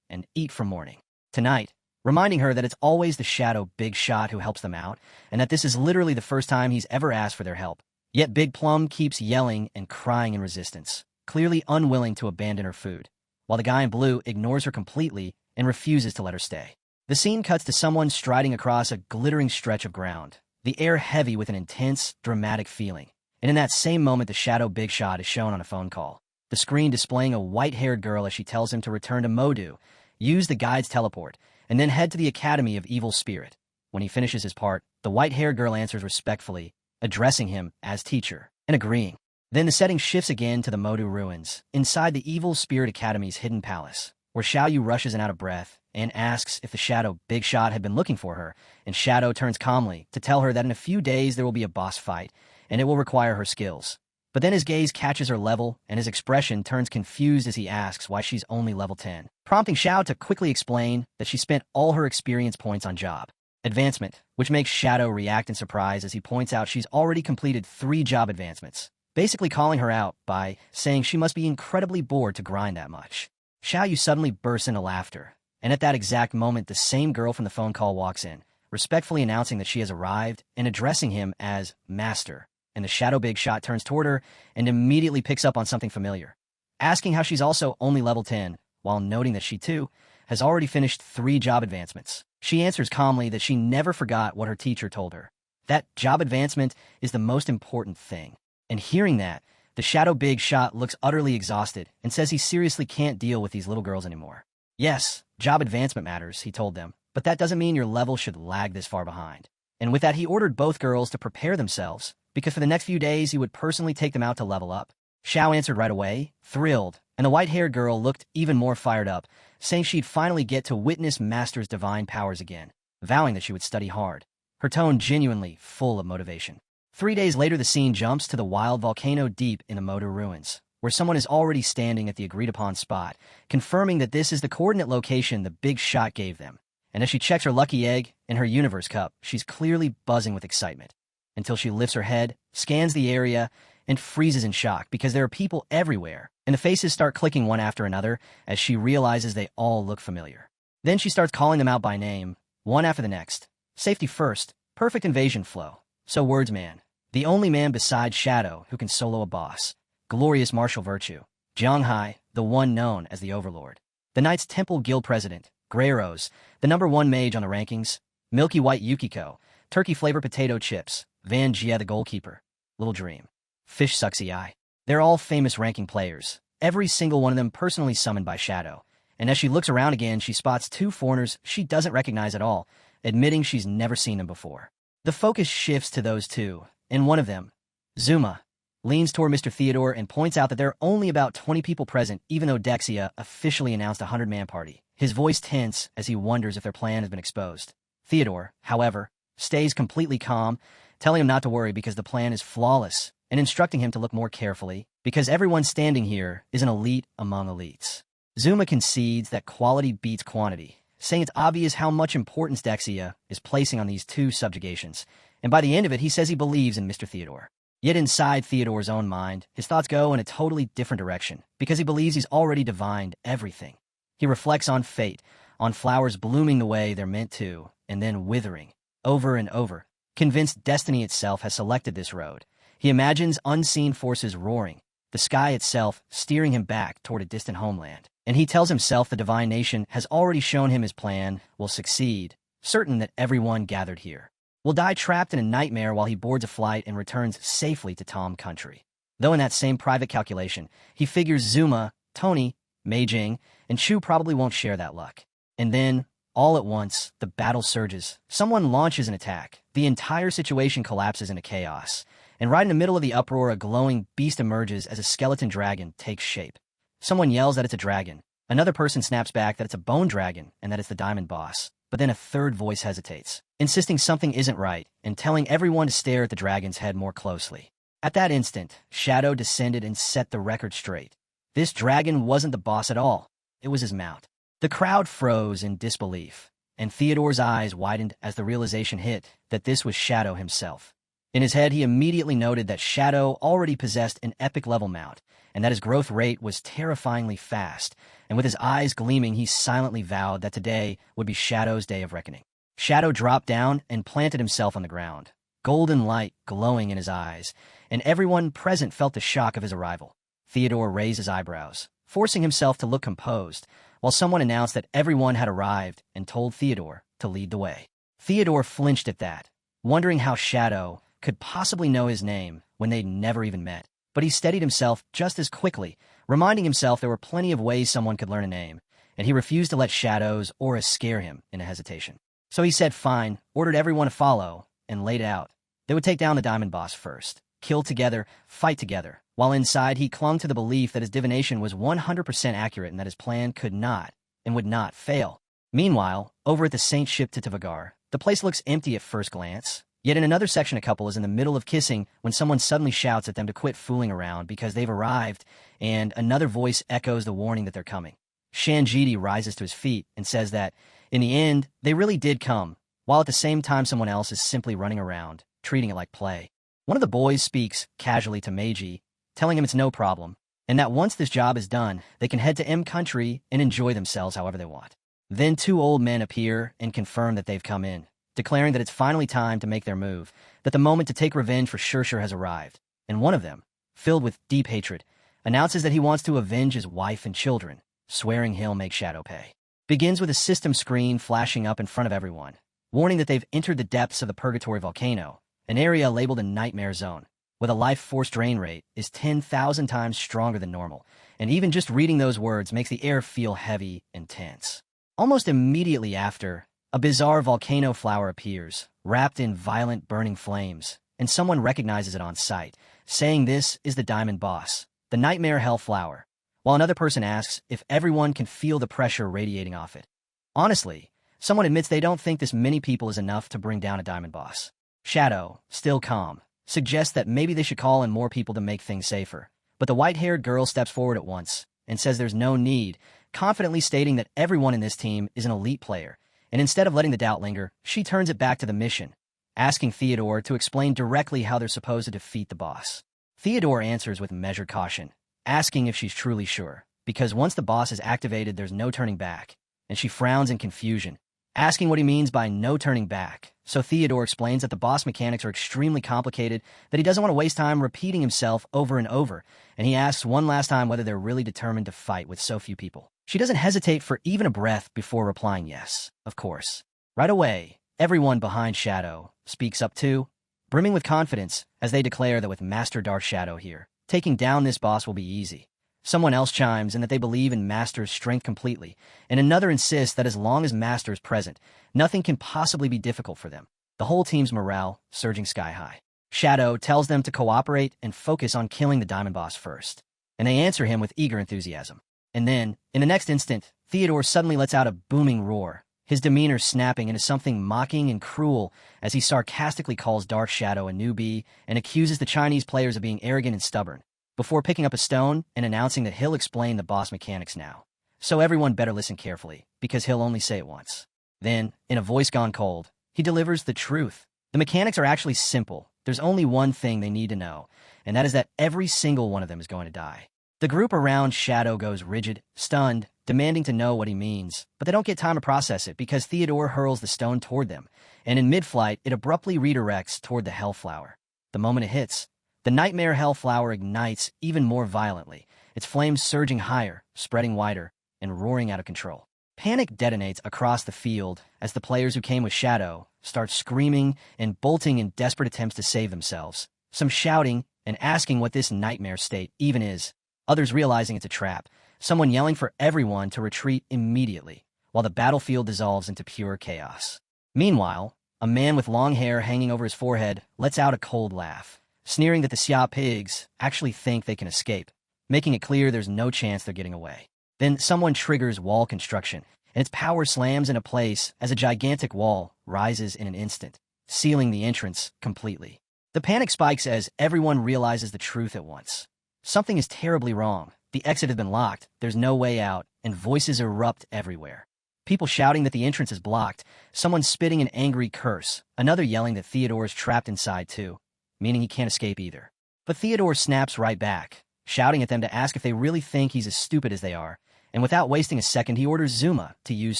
and eat from morning to night, reminding her that it's always the Shadow Big Shot who helps them out, and that this is literally the first time he's ever asked for their help. Yet Big Plum keeps yelling and crying in resistance, clearly unwilling to abandon her food, while the guy in blue ignores her completely and refuses to let her stay. The scene cuts to someone striding across a glittering stretch of ground, the air heavy with an intense, dramatic feeling. And in that same moment, the Shadow Big Shot is shown on a phone call, the screen displaying a white-haired girl as she tells him to return to Modu, use the guide's teleport, and then head to the Academy of Evil Spirit. When he finishes his part, the white-haired girl answers respectfully, addressing him as teacher, and agreeing. Then the setting shifts again to the Modu ruins, inside the Evil Spirit Academy's hidden palace, where Xiaoyu rushes in out of breath and asks if the Shadow Big Shot had been looking for her, and Shadow turns calmly to tell her that in a few days there will be a boss fight, and it will require her skills. But then his gaze catches her level, and his expression turns confused as he asks why she's only level 10, prompting Xiao to quickly explain that she spent all her experience points on job advancement, which makes Shadow react in surprise as he points out she's already completed 3 job advancements, basically calling her out by saying she must be incredibly bored to grind that much. Xiaoyu suddenly bursts into laughter, and at that exact moment the same girl from the phone call walks in, respectfully announcing that she has arrived and addressing him as Master. And the Shadow Big Shot turns toward her and immediately picks up on something familiar, asking how she's also only level 10, while noting that she, too, has already finished 3 job advancements. She answers calmly that she never forgot what her teacher told her, that job advancement is the most important thing. And hearing that, the Shadow Big Shot looks utterly exhausted and says he seriously can't deal with these little girls anymore. Yes, job advancement matters, he told them, but that doesn't mean your level should lag this far behind. And with that, he ordered both girls to prepare themselves, because for the next few days he would personally take them out to level up. Xiao answered right away, thrilled, And the white-haired girl looked even more fired up, saying she'd finally get to witness Master's divine powers again, vowing that she would study hard, her tone genuinely full of motivation. 3 days later, the scene jumps to the wild volcano deep in the Moto ruins, where someone is already standing at the agreed-upon spot, confirming that this is the coordinate location the big shot gave them. And as she checks her lucky egg in her universe cup, she's clearly buzzing with excitement, until she lifts her head, scans the area, and freezes in shock because there are people everywhere, and the faces start clicking one after another as she realizes they all look familiar. Then she starts calling them out by name, one after the next. Safety first, perfect invasion flow. So words man, the only man besides Shadow who can solo a boss. Glorious martial virtue. Jianghai, the one known as the Overlord. The Knights Temple Guild President. Grey Rose, the #1 mage on the rankings. Milky White Yukiko. Turkey-flavored potato chips. Van Jia the goalkeeper. Little Dream. Fish Sucksy Eye. They're all famous ranking players. Every single one of them personally summoned by Shadow. And as she looks around again, she spots 2 foreigners she doesn't recognize at all, admitting she's never seen them before. The focus shifts to those 2, and one of them, Zuma, leans toward Mr. Theodore and points out that there are only about 20 people present, even though Dexia officially announced a 100-man party. His voice tense as he wonders if their plan has been exposed. Theodore, however, stays completely calm, telling him not to worry because the plan is flawless, and instructing him to look more carefully, because everyone standing here is an elite among elites. Zuma concedes that quality beats quantity, saying it's obvious how much importance Dexia is placing on these 2 subjugations, and by the end of it, he says he believes in Mr. Theodore. Yet inside Theodore's own mind, his thoughts go in a totally different direction, because he believes he's already divined everything. He reflects on fate, on flowers blooming the way they're meant to, and then withering, over and over. Convinced destiny itself has selected this road, he imagines unseen forces roaring, the sky itself steering him back toward a distant homeland. And he tells himself the divine nation has already shown him his plan will succeed, certain that everyone gathered here will die trapped in a nightmare while he boards a flight and returns safely to Tom Country. Though in that same private calculation, he figures Zuma, Tony, Mei Jing, and Chu probably won't share that luck. And then, all at once, the battle surges. Someone launches an attack. The entire situation collapses into chaos. And right in the middle of the uproar, a glowing beast emerges as a skeleton dragon takes shape. Someone yells that it's a dragon. Another person snaps back that it's a bone dragon and that it's the Diamond Boss. But then a third voice hesitates, insisting something isn't right and telling everyone to stare at the dragon's head more closely. At that instant, Shadow descended and set the record straight. This dragon wasn't the boss at all. It was his mount. The crowd froze in disbelief, and Theodore's eyes widened as the realization hit that this was Shadow himself. In his head, he immediately noted that Shadow already possessed an epic-level mount, and that his growth rate was terrifyingly fast, and with his eyes gleaming, he silently vowed that today would be Shadow's day of reckoning. Shadow dropped down and planted himself on the ground, golden light glowing in his eyes, and everyone present felt the shock of his arrival. Theodore raised his eyebrows, forcing himself to look composed, while someone announced that everyone had arrived and told Theodore to lead the way. Theodore flinched at that, wondering how Shadow could possibly know his name when they'd never even met. But he steadied himself just as quickly, reminding himself there were plenty of ways someone could learn a name, and he refused to let Shadow's aura scare him into hesitation. So he said fine, ordered everyone to follow, and laid out. They would take down the Diamond Boss first, kill together, fight together, while inside he clung to the belief that his divination was 100% accurate and that his plan could not and would not fail. Meanwhile, over at the Saint Ship to Tavagar, the place looks empty at first glance. Yet in another section, a couple is in the middle of kissing when someone suddenly shouts at them to quit fooling around because they've arrived, and another voice echoes the warning that they're coming. Shanjiti rises to his feet and says that, in the end, they really did come, while at the same time someone else is simply running around, treating it like play. One of the boys speaks casually to Meiji, telling him it's no problem, and that once this job is done, they can head to M Country and enjoy themselves however they want. Then 2 old men appear and confirm that they've come in, declaring that it's finally time to make their move, that the moment to take revenge for Shurshur has arrived, and one of them, filled with deep hatred, announces that he wants to avenge his wife and children, swearing he'll make Shadow pay. Begins with a system screen flashing up in front of everyone, warning that they've entered the depths of the Purgatory Volcano, an area labeled a Nightmare Zone, where the life force drain rate is 10,000 times stronger than normal, and even just reading those words makes the air feel heavy and tense. Almost immediately after, a bizarre volcano flower appears, wrapped in violent burning flames, and someone recognizes it on sight, saying this is the Diamond Boss, the Nightmare Hell Flower. while another person asks if everyone can feel the pressure radiating off it. Honestly, someone admits they don't think this many people is enough to bring down a diamond boss. Shadow, still calm, suggests that maybe they should call in more people to make things safer. But the white-haired girl steps forward at once and says there's no need, confidently stating that everyone in this team is an elite player. And instead of letting the doubt linger, she turns it back to the mission, asking Theodore to explain directly how they're supposed to defeat the boss. Theodore answers with measured caution, asking if she's truly sure, because once the boss is activated, there's no turning back, and she frowns in confusion, asking what he means by no turning back. So Theodore explains that the boss mechanics are extremely complicated, that he doesn't want to waste time repeating himself over and over, and he asks one last time whether they're really determined to fight with so few people. She doesn't hesitate for even a breath before replying yes, of course. Right away, everyone behind Shadow speaks up too, brimming with confidence as they declare that with Master Dark Shadow here, taking down this boss will be easy. Someone else chimes in that they believe in Master's strength completely, and another insists that as long as Master is present, nothing can possibly be difficult for them. The whole team's morale surging sky high. Shadow tells them to cooperate and focus on killing the diamond boss first, and they answer him with eager enthusiasm. And then, in the next instant, Theodore suddenly lets out a booming roar, his demeanor snapping into something mocking and cruel as he sarcastically calls Dark Shadow a newbie and accuses the Chinese players of being arrogant and stubborn, before picking up a stone and announcing that he'll explain the boss mechanics now. So everyone better listen carefully, because he'll only say it once. Then, in a voice gone cold, he delivers the truth. The mechanics are actually simple. There's only one thing they need to know, and that is that every single one of them is going to die. The group around Shadow goes rigid, stunned, demanding to know what he means, but they don't get time to process it because Theodore hurls the stone toward them, and in mid-flight, it abruptly redirects toward the Hellflower. The moment it hits, the Nightmare Hellflower ignites even more violently, its flames surging higher, spreading wider, and roaring out of control. Panic detonates across the field as the players who came with Shadow start screaming and bolting in desperate attempts to save themselves, some shouting and asking what this nightmare state even is. Others realizing it's a trap, someone yelling for everyone to retreat immediately, while the battlefield dissolves into pure chaos. Meanwhile, a man with long hair hanging over his forehead lets out a cold laugh, sneering that the Xia pigs actually think they can escape, making it clear there's no chance they're getting away. Then someone triggers wall construction, and its power slams into place as a gigantic wall rises in an instant, sealing the entrance completely. The panic spikes as everyone realizes the truth at once. Something is terribly wrong. The exit has been locked, there's no way out, and voices erupt everywhere. People shouting that the entrance is blocked, someone spitting an angry curse, another yelling that Theodore is trapped inside too, meaning he can't escape either. But Theodore snaps right back, shouting at them to ask if they really think he's as stupid as they are, and without wasting a second, he orders Zuma to use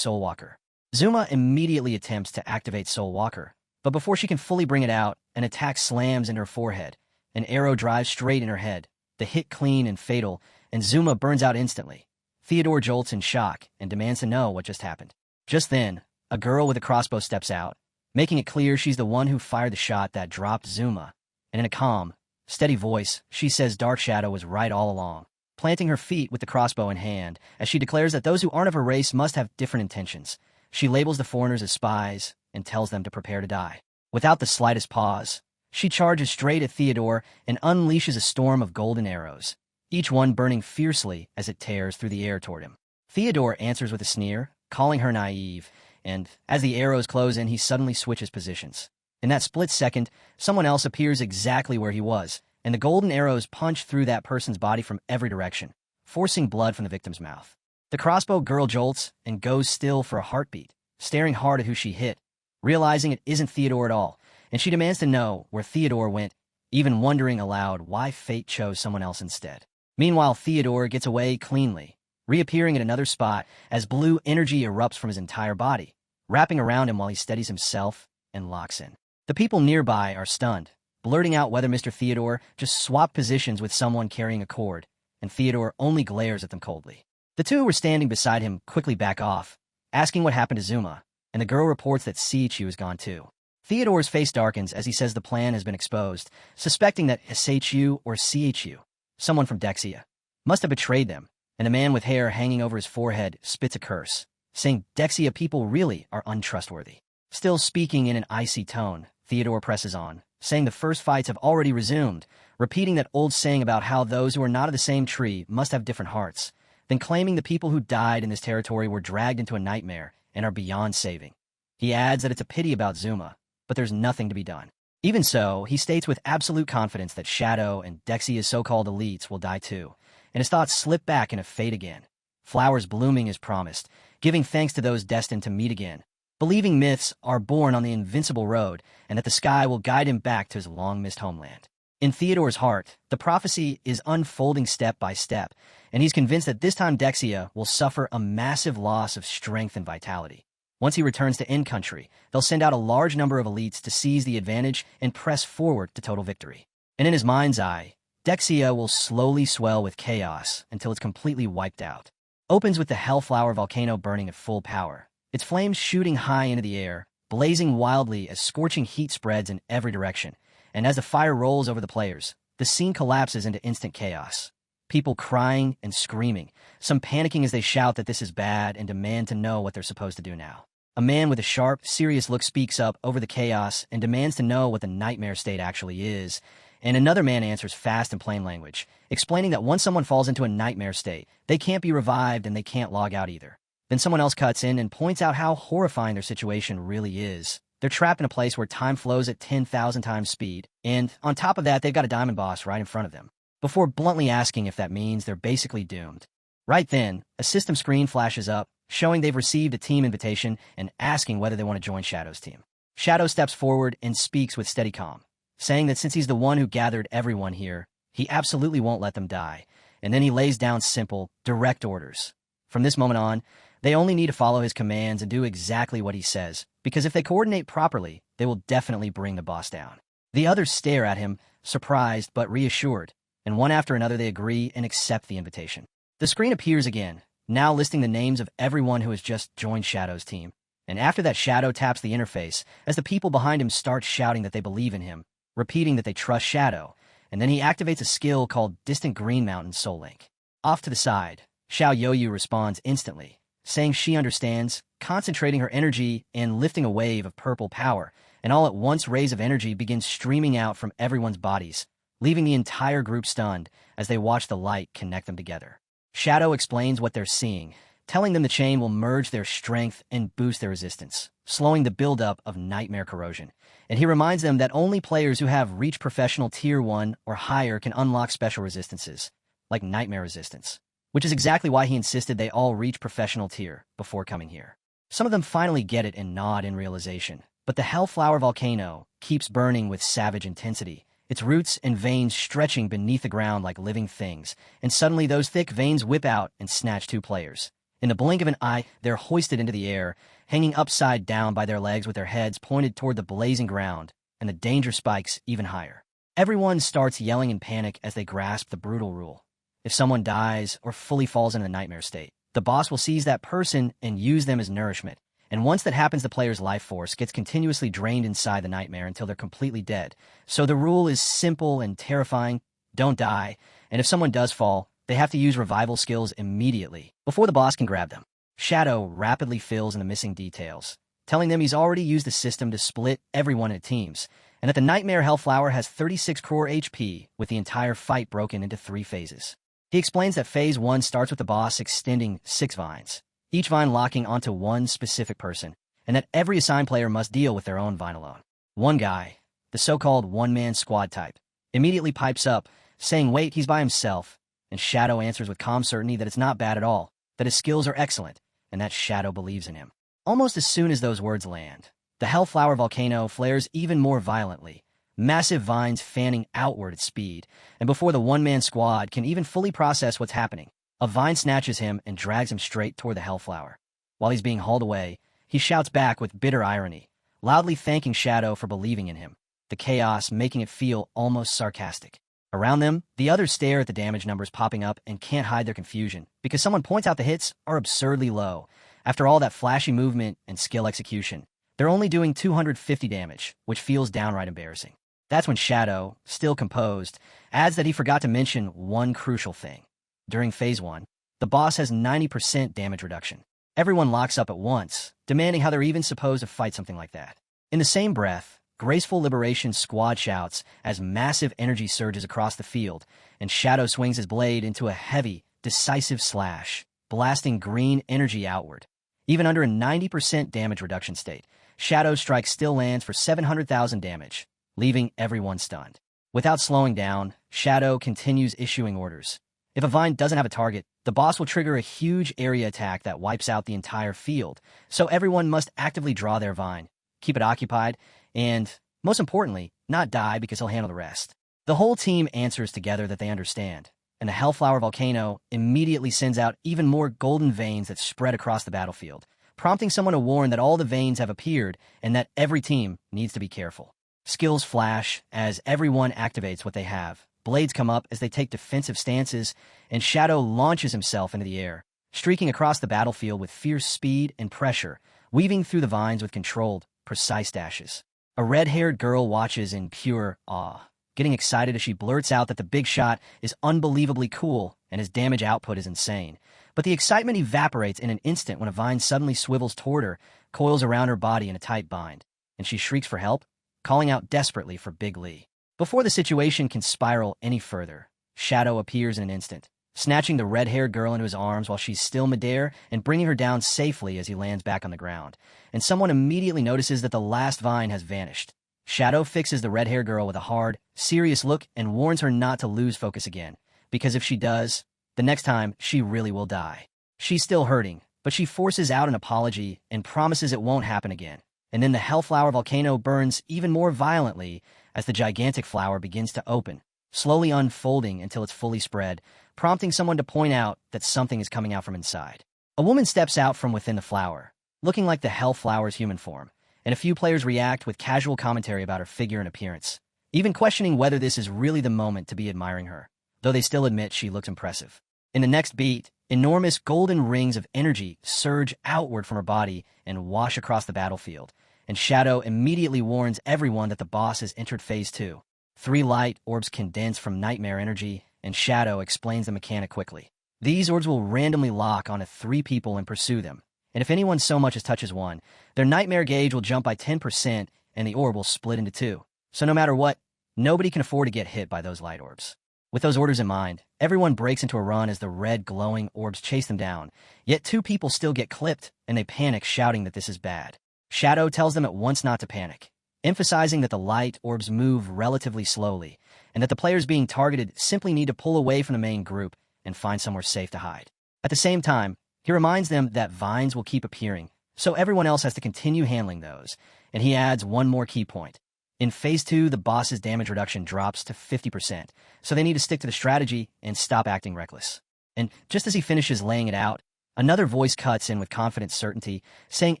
Soul Walker. Zuma immediately attempts to activate Soul Walker, but before she can fully bring it out, an attack slams into her forehead. An arrow drives straight in her head, the hit clean and fatal, and Zuma burns out instantly. Theodore jolts in shock and demands to know what just happened. Just then, a girl with a crossbow steps out, making it clear she's the one who fired the shot that dropped Zuma. And in a calm, steady voice, she says Dark Shadow was right all along, planting her feet with the crossbow in hand, as she declares that those who aren't of her race must have different intentions. She labels the foreigners as spies and tells them to prepare to die. Without the slightest pause, she charges straight at Theodore and unleashes a storm of golden arrows, each one burning fiercely as it tears through the air toward him. Theodore answers with a sneer, calling her naive, and as the arrows close in, he suddenly switches positions. In that split second, someone else appears exactly where he was, and the golden arrows punch through that person's body from every direction, forcing blood from the victim's mouth. The crossbow girl jolts and goes still for a heartbeat, staring hard at who she hit, realizing it isn't Theodore at all, and she demands to know where Theodore went, even wondering aloud why fate chose someone else instead. Meanwhile, Theodore gets away cleanly, reappearing at another spot as blue energy erupts from his entire body, wrapping around him while he steadies himself and locks in. The people nearby are stunned, blurting out whether Mr. Theodore just swapped positions with someone carrying a cord, and Theodore only glares at them coldly. The two who were standing beside him quickly back off, asking what happened to Zuma, and the girl reports that Seichu is gone too. Theodore's face darkens as he says the plan has been exposed, suspecting that SHU or CHU, someone from Dexia, must have betrayed them, and the man with hair hanging over his forehead spits a curse, saying Dexia people really are untrustworthy. Still speaking in an icy tone, Theodore presses on, saying the first fights have already resumed, repeating that old saying about how those who are not of the same tree must have different hearts, then claiming the people who died in this territory were dragged into a nightmare and are beyond saving. He adds that it's a pity about Zuma, but there's nothing to be done. Even so, he states with absolute confidence that Shadow and Dexia's so-called elites will die too, and his thoughts slip back into fate again. Flowers blooming as promised, giving thanks to those destined to meet again, believing myths are born on the invincible road and that the sky will guide him back to his long-missed homeland. In Theodore's heart, the prophecy is unfolding step by step, and he's convinced that this time Dexia will suffer a massive loss of strength and vitality. Once he returns to in-country, they'll send out a large number of elites to seize the advantage and press forward to total victory. And in his mind's eye, Dexia will slowly swell with chaos until it's completely wiped out. Opens with the Hellflower volcano burning at full power, its flames shooting high into the air, blazing wildly as scorching heat spreads in every direction. And as the fire rolls over the players, the scene collapses into instant chaos. People crying and screaming, some panicking as they shout that this is bad and demand to know what they're supposed to do now. A man with a sharp, serious look speaks up over the chaos and demands to know what the nightmare state actually is, and another man answers fast and plain language, explaining that once someone falls into a nightmare state, they can't be revived and they can't log out either. Then someone else cuts in and points out how horrifying their situation really is. They're trapped in a place where time flows at 10,000 times speed, and on top of that, they've got a diamond boss right in front of them, before bluntly asking if that means they're basically doomed. Right then, a system screen flashes up, showing they've received a team invitation and asking whether they want to join Shadow's team. Shadow steps forward and speaks with steady calm, saying that since he's the one who gathered everyone here, he absolutely won't let them die, and then he lays down simple, direct orders. From this moment on, they only need to follow his commands and do exactly what he says, because if they coordinate properly, they will definitely bring the boss down. The others stare at him, surprised but reassured, and one after another they agree and accept the invitation. The screen appears again, now listing the names of everyone who has just joined Shadow's team, and after that Shadow taps the interface as the people behind him start shouting that they believe in him, repeating that they trust Shadow, and then he activates a skill called Distant Green Mountain Soul Link. Off to the side, Xiao Yoyu responds instantly, saying she understands, concentrating her energy and lifting a wave of purple power, and all at once rays of energy begin streaming out from everyone's bodies, leaving the entire group stunned as they watch the light connect them together. Shadow explains what they're seeing, telling them the chain will merge their strength and boost their resistance, slowing the buildup of nightmare corrosion. And he reminds them that only players who have reached professional Tier 1 or higher can unlock special resistances, like nightmare resistance, which is exactly why he insisted they all reach professional tier before coming here. Some of them finally get it and nod in realization, but the Hellflower volcano keeps burning with savage intensity, its roots and veins stretching beneath the ground like living things, and suddenly those thick veins whip out and snatch two players. In the blink of an eye, they're hoisted into the air, hanging upside down by their legs with their heads pointed toward the blazing ground, and the danger spikes even higher. Everyone starts yelling in panic as they grasp the brutal rule. If someone dies or fully falls into the nightmare state, the boss will seize that person and use them as nourishment. And once that happens, the player's life force gets continuously drained inside the nightmare until they're completely dead. So the rule is simple and terrifying: don't die, and if someone does fall, they have to use revival skills immediately, before the boss can grab them. Shadow rapidly fills in the missing details, telling them he's already used the system to split everyone into teams, and that the Nightmare Hellflower has 36 crore HP, with the entire fight broken into 3 phases. He explains that Phase 1 starts with the boss extending 6 vines, each vine locking onto one specific person, and that every assigned player must deal with their own vine alone. One guy, the so-called one-man squad type, immediately pipes up, saying wait, he's by himself, and Shadow answers with calm certainty that it's not bad at all, that his skills are excellent, and that Shadow believes in him. Almost as soon as those words land, the Hellflower volcano flares even more violently, massive vines fanning outward at speed, and before the one-man squad can even fully process what's happening, a vine snatches him and drags him straight toward the Hellflower. While he's being hauled away, he shouts back with bitter irony, loudly thanking Shadow for believing in him, the chaos making it feel almost sarcastic. Around them, the others stare at the damage numbers popping up and can't hide their confusion, because someone points out the hits are absurdly low. After all that flashy movement and skill execution, they're only doing 250 damage, which feels downright embarrassing. That's when Shadow, still composed, adds that he forgot to mention one crucial thing. During Phase 1, the boss has 90% damage reduction. Everyone locks up at once, demanding how they're even supposed to fight something like that. In the same breath, Graceful Liberation Squad shouts as massive energy surges across the field, and Shadow swings his blade into a heavy, decisive slash, blasting green energy outward. Even under a 90% damage reduction state, Shadow's strike still lands for 700,000 damage, leaving everyone stunned. Without slowing down, Shadow continues issuing orders. If a vine doesn't have a target, the boss will trigger a huge area attack that wipes out the entire field, so everyone must actively draw their vine, keep it occupied, and, most importantly, not die because he'll handle the rest. The whole team answers together that they understand, and the Hellflower Volcano immediately sends out even more golden veins that spread across the battlefield, prompting someone to warn that all the veins have appeared and that every team needs to be careful. Skills flash as everyone activates what they have. Blades come up as they take defensive stances, and Shadow launches himself into the air, streaking across the battlefield with fierce speed and pressure, weaving through the vines with controlled, precise dashes. A red-haired girl watches in pure awe, getting excited as she blurts out that the big shot is unbelievably cool and his damage output is insane. But the excitement evaporates in an instant when a vine suddenly swivels toward her, coils around her body in a tight bind, and she shrieks for help, calling out desperately for Big Lee. Before the situation can spiral any further, Shadow appears in an instant, snatching the red-haired girl into his arms while she's still midair and bringing her down safely as he lands back on the ground. And someone immediately notices that the last vine has vanished. Shadow fixes the red-haired girl with a hard, serious look and warns her not to lose focus again, because if she does, the next time she really will die. She's still hurting, but she forces out an apology and promises it won't happen again. And then the Hellflower Volcano burns even more violently as the gigantic flower begins to open, slowly unfolding until it's fully spread, prompting someone to point out that something is coming out from inside. A woman steps out from within the flower, looking like the Hellflower's human form, and a few players react with casual commentary about her figure and appearance, even questioning whether this is really the moment to be admiring her, though they still admit she looks impressive. In the next beat, enormous golden rings of energy surge outward from her body and wash across the battlefield, and Shadow immediately warns everyone that the boss has entered Phase 2. 3 light orbs condense from nightmare energy, and Shadow explains the mechanic quickly. These orbs will randomly lock onto 3 people and pursue them, and if anyone so much as touches one, their nightmare gauge will jump by 10% and the orb will split into 2. So no matter what, nobody can afford to get hit by those light orbs. With those orders in mind, everyone breaks into a run as the red glowing orbs chase them down, yet 2 people still get clipped, and they panic, shouting that this is bad. Shadow tells them at once not to panic, emphasizing that the light orbs move relatively slowly, and that the players being targeted simply need to pull away from the main group and find somewhere safe to hide. At the same time, he reminds them that vines will keep appearing, so everyone else has to continue handling those, and he adds one more key point. In Phase 2, the boss's damage reduction drops to 50%, so they need to stick to the strategy and stop acting reckless. And just as he finishes laying it out, another voice cuts in with confident certainty, saying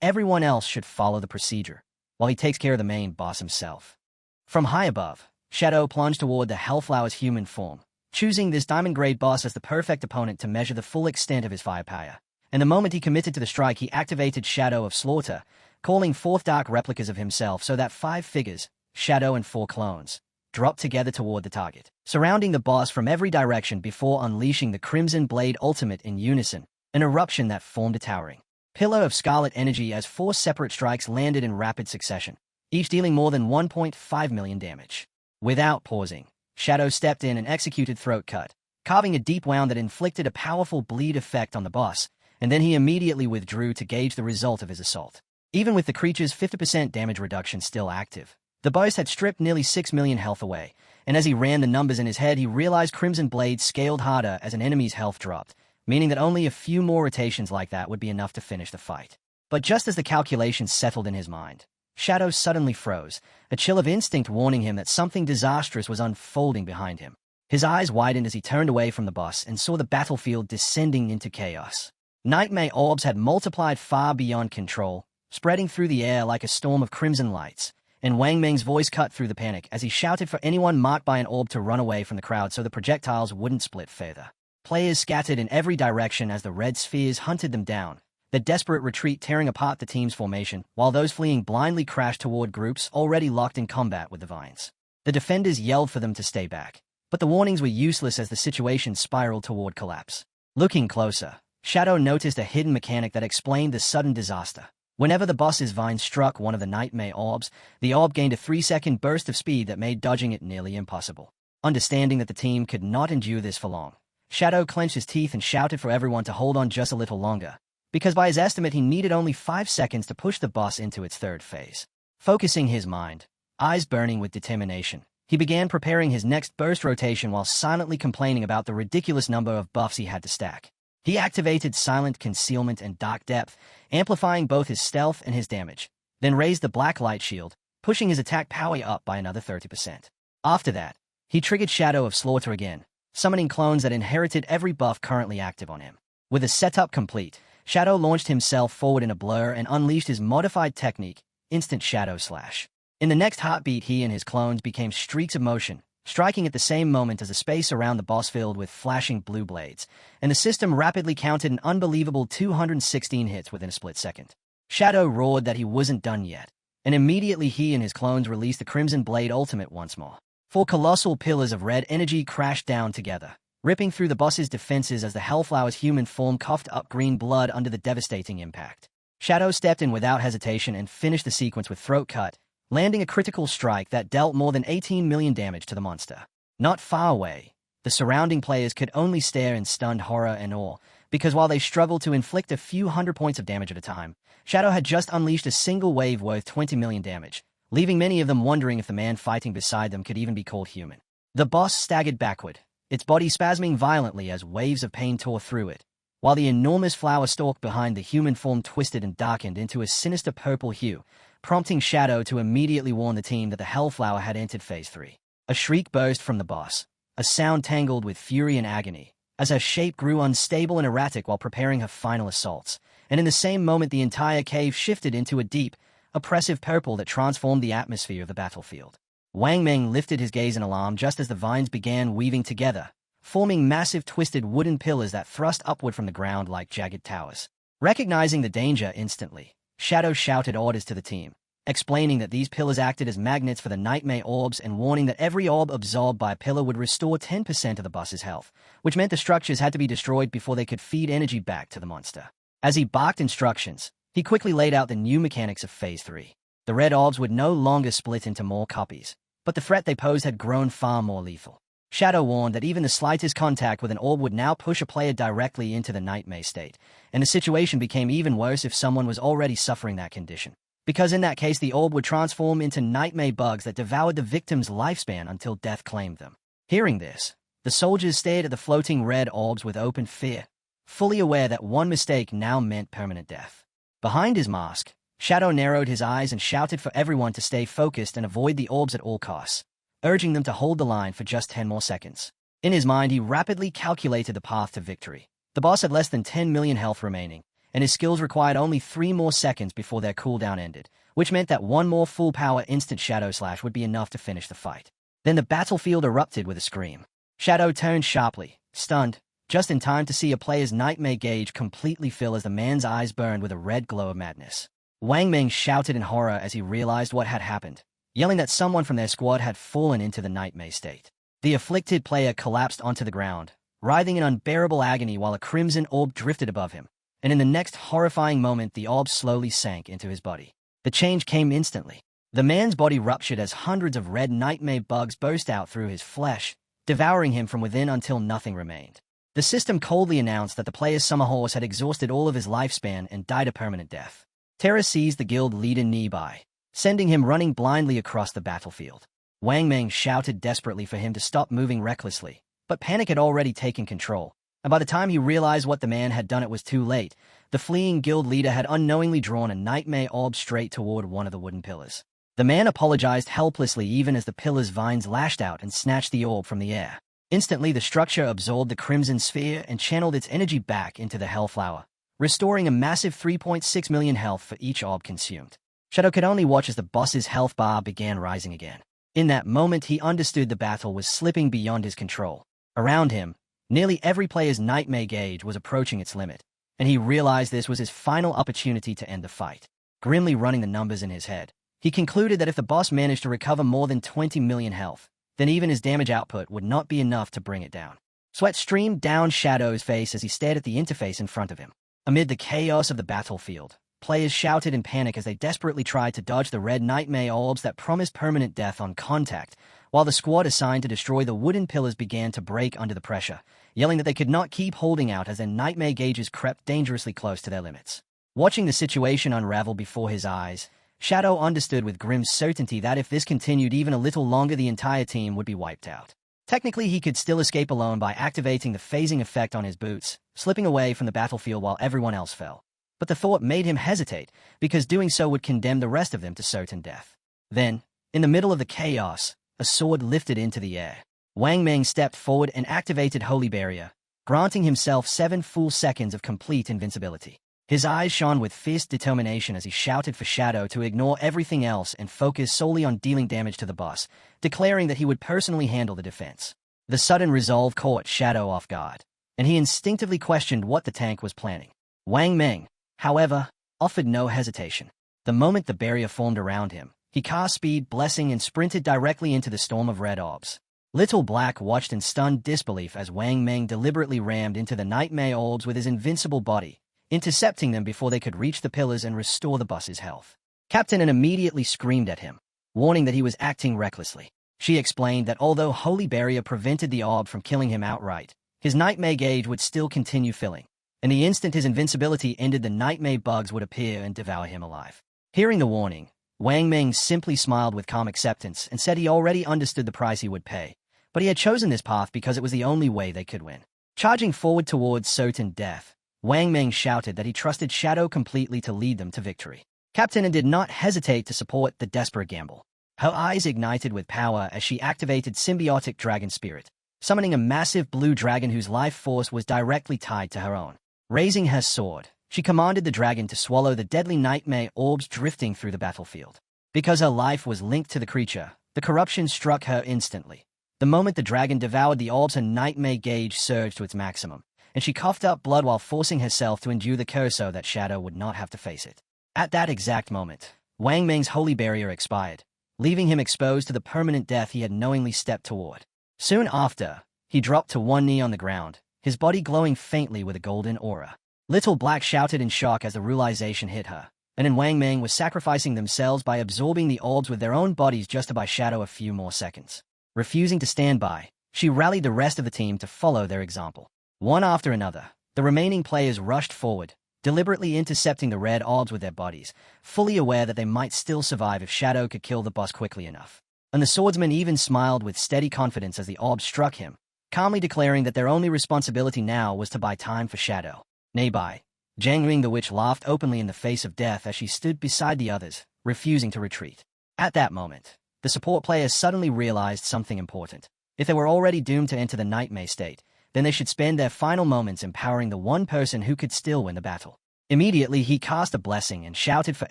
everyone else should follow the procedure, while he takes care of the main boss himself. From high above, Shadow plunged toward the Hellflower's human form, choosing this diamond-grade boss as the perfect opponent to measure the full extent of his firepower. And the moment he committed to the strike, he activated Shadow of Slaughter, calling forth dark replicas of himself so that 5 figures, Shadow and 4 clones, dropped together toward the target, surrounding the boss from every direction before unleashing the Crimson Blade Ultimate in unison, an eruption that formed a towering pillar of scarlet energy as 4 separate strikes landed in rapid succession, each dealing more than 1.5 million damage. Without pausing, Shadow stepped in and executed Throat Cut, carving a deep wound that inflicted a powerful bleed effect on the boss, and then he immediately withdrew to gauge the result of his assault. Even with the creature's 50% damage reduction still active, the boss had stripped nearly 6 million health away, and as he ran the numbers in his head, he realized Crimson Blade scaled harder as an enemy's health dropped, meaning that only a few more rotations like that would be enough to finish the fight. But just as the calculations settled in his mind, Shadow suddenly froze, a chill of instinct warning him that something disastrous was unfolding behind him. His eyes widened as he turned away from the boss and saw the battlefield descending into chaos. Nightmare orbs had multiplied far beyond control, spreading through the air like a storm of crimson lights, and Wang Ming's voice cut through the panic as he shouted for anyone marked by an orb to run away from the crowd so the projectiles wouldn't split further. Players scattered in every direction as the red spheres hunted them down, the desperate retreat tearing apart the team's formation, while those fleeing blindly crashed toward groups already locked in combat with the vines. The defenders yelled for them to stay back, but the warnings were useless as the situation spiraled toward collapse. Looking closer, Shadow noticed a hidden mechanic that explained the sudden disaster. Whenever the boss's vine struck one of the nightmare orbs, the orb gained a 3-second burst of speed that made dodging it nearly impossible. Understanding that the team could not endure this for long, Shadow clenched his teeth and shouted for everyone to hold on just a little longer, because by his estimate he needed only 5 seconds to push the boss into its third phase. Focusing his mind, eyes burning with determination, he began preparing his next burst rotation while silently complaining about the ridiculous number of buffs he had to stack. He activated Silent Concealment and Dark Depth, amplifying both his stealth and his damage, then raised the Black Light Shield, pushing his attack power up by another 30%. After that, he triggered Shadow of Slaughter again, summoning clones that inherited every buff currently active on him. With his setup complete, Shadow launched himself forward in a blur and unleashed his modified technique, Instant Shadow Slash. In the next heartbeat, he and his clones became streaks of motion, striking at the same moment as the space around the boss filled with flashing blue blades, and the system rapidly counted an unbelievable 216 hits within a split second. Shadow roared that he wasn't done yet, and immediately he and his clones released the Crimson Blade Ultimate once more. 4 colossal pillars of red energy crashed down together, ripping through the boss's defenses as the Hellflower's human form coughed up green blood under the devastating impact. Shadow stepped in without hesitation and finished the sequence with Throat Cut, landing a critical strike that dealt more than 18 million damage to the monster. Not far away, the surrounding players could only stare in stunned horror and awe, because while they struggled to inflict a few hundred points of damage at a time, Shadow had just unleashed a single wave worth 20 million damage, leaving many of them wondering if the man fighting beside them could even be called human. The boss staggered backward, its body spasming violently as waves of pain tore through it, while the enormous flower stalk behind the human form twisted and darkened into a sinister purple hue, prompting Shadow to immediately warn the team that the Hellflower had entered Phase 3. A shriek burst from the boss, a sound tangled with fury and agony, as her shape grew unstable and erratic while preparing her final assaults, and in the same moment the entire cave shifted into a deep, oppressive purple that transformed the atmosphere of the battlefield. Wang Meng lifted his gaze in alarm just as the vines began weaving together, forming massive twisted wooden pillars that thrust upward from the ground like jagged towers. Recognizing the danger instantly, Shadow shouted orders to the team, explaining that these pillars acted as magnets for the Nightmare Orbs and warning that every orb absorbed by a pillar would restore 10% of the boss's health, which meant the structures had to be destroyed before they could feed energy back to the monster. As he barked instructions, he quickly laid out the new mechanics of Phase 3. The red orbs would no longer split into more copies, but the threat they posed had grown far more lethal. Shadow warned that even the slightest contact with an orb would now push a player directly into the nightmare state, and the situation became even worse if someone was already suffering that condition, because in that case the orb would transform into nightmare bugs that devoured the victim's lifespan until death claimed them. Hearing this, the soldiers stared at the floating red orbs with open fear, fully aware that one mistake now meant permanent death. Behind his mask, Shadow narrowed his eyes and shouted for everyone to stay focused and avoid the orbs at all costs, urging them to hold the line for just 10 more seconds. In his mind, he rapidly calculated the path to victory. The boss had less than 10 million health remaining, and his skills required only 3 more seconds before their cooldown ended, which meant that one more full-power instant Shadow Slash would be enough to finish the fight. Then the battlefield erupted with a scream. Shadow turned sharply, stunned, just in time to see a player's nightmare gauge completely fill as the man's eyes burned with a red glow of madness. Wang Meng shouted in horror as he realized what had happened, yelling that someone from their squad had fallen into the nightmare state. The afflicted player collapsed onto the ground, writhing in unbearable agony while a crimson orb drifted above him, and in the next horrifying moment the orb slowly sank into his body. The change came instantly. The man's body ruptured as hundreds of red nightmare bugs burst out through his flesh, devouring him from within until nothing remained. The system coldly announced that the player's summer horse had exhausted all of his lifespan and died a permanent death. Terror seized the guild leader nearby, sending him running blindly across the battlefield. Wang Meng shouted desperately for him to stop moving recklessly, but panic had already taken control, and by the time he realized what the man had done it was too late. The fleeing guild leader had unknowingly drawn a nightmare orb straight toward one of the wooden pillars. The man apologized helplessly even as the pillar's vines lashed out and snatched the orb from the air. Instantly, the structure absorbed the crimson sphere and channeled its energy back into the Hellflower, restoring a massive 3.6 million health for each orb consumed. Shadow could only watch as the boss's health bar began rising again. In that moment, he understood the battle was slipping beyond his control. Around him, nearly every player's nightmare gauge was approaching its limit, and he realized this was his final opportunity to end the fight. Grimly running the numbers in his head, he concluded that if the boss managed to recover more than 20 million health, then even his damage output would not be enough to bring it down. Sweat streamed down Shadow's face as he stared at the interface in front of him. Amid the chaos of the battlefield, players shouted in panic as they desperately tried to dodge the red nightmare orbs that promised permanent death on contact, while the squad assigned to destroy the wooden pillars began to break under the pressure, yelling that they could not keep holding out as their nightmare gauges crept dangerously close to their limits. Watching the situation unravel before his eyes, Shadow understood with grim certainty that if this continued even a little longer, the entire team would be wiped out. Technically, he could still escape alone by activating the phasing effect on his boots, slipping away from the battlefield while everyone else fell. But the thought made him hesitate, because doing so would condemn the rest of them to certain death. Then, in the middle of the chaos, a sword lifted into the air. Wang Meng stepped forward and activated Holy Barrier, granting himself 7 full seconds of complete invincibility. His eyes shone with fierce determination as he shouted for Shadow to ignore everything else and focus solely on dealing damage to the boss, declaring that he would personally handle the defense. The sudden resolve caught Shadow off guard, and he instinctively questioned what the tank was planning. Wang Meng, however, offered no hesitation. The moment the barrier formed around him, he cast Speed Blessing and sprinted directly into the storm of red orbs. Little Black watched in stunned disbelief as Wang Meng deliberately rammed into the nightmare orbs with his invincible body, intercepting them before they could reach the pillars and restore the boss's health. Captain N immediately screamed at him, warning that he was acting recklessly. She explained that although Holy Barrier prevented the orb from killing him outright, his nightmare gauge would still continue filling, and the instant his invincibility ended, the nightmare bugs would appear and devour him alive. Hearing the warning, Wang Meng simply smiled with calm acceptance and said he already understood the price he would pay, but he had chosen this path because it was the only way they could win. Charging forward towards certain death, Wang Meng shouted that he trusted Shadow completely to lead them to victory. Captain N did not hesitate to support the desperate gamble. Her eyes ignited with power as she activated Symbiotic Dragon Spirit, summoning a massive blue dragon whose life force was directly tied to her own. Raising her sword, she commanded the dragon to swallow the deadly nightmare orbs drifting through the battlefield. Because her life was linked to the creature, the corruption struck her instantly. The moment the dragon devoured the orbs, her nightmare gauge surged to its maximum, and she coughed up blood while forcing herself to endure the curse so that Shadow would not have to face it. At that exact moment, Wang Meng's holy barrier expired, leaving him exposed to the permanent death he had knowingly stepped toward. Soon after, he dropped to one knee on the ground, his body glowing faintly with a golden aura. Little Black shouted in shock as the realization hit her, and then Wang Meng was sacrificing themselves by absorbing the orbs with their own bodies just to buy Shadow a few more seconds. Refusing to stand by, she rallied the rest of the team to follow their example. One after another, the remaining players rushed forward, deliberately intercepting the red orbs with their bodies, fully aware that they might still survive if Shadow could kill the boss quickly enough. And the swordsman even smiled with steady confidence as the orbs struck him, calmly declaring that their only responsibility now was to buy time for Shadow. Nearby, Zhang Ring the witch laughed openly in the face of death as she stood beside the others, refusing to retreat. At that moment, the support players suddenly realized something important. If they were already doomed to enter the nightmare state, then they should spend their final moments empowering the one person who could still win the battle. Immediately, he cast a blessing and shouted for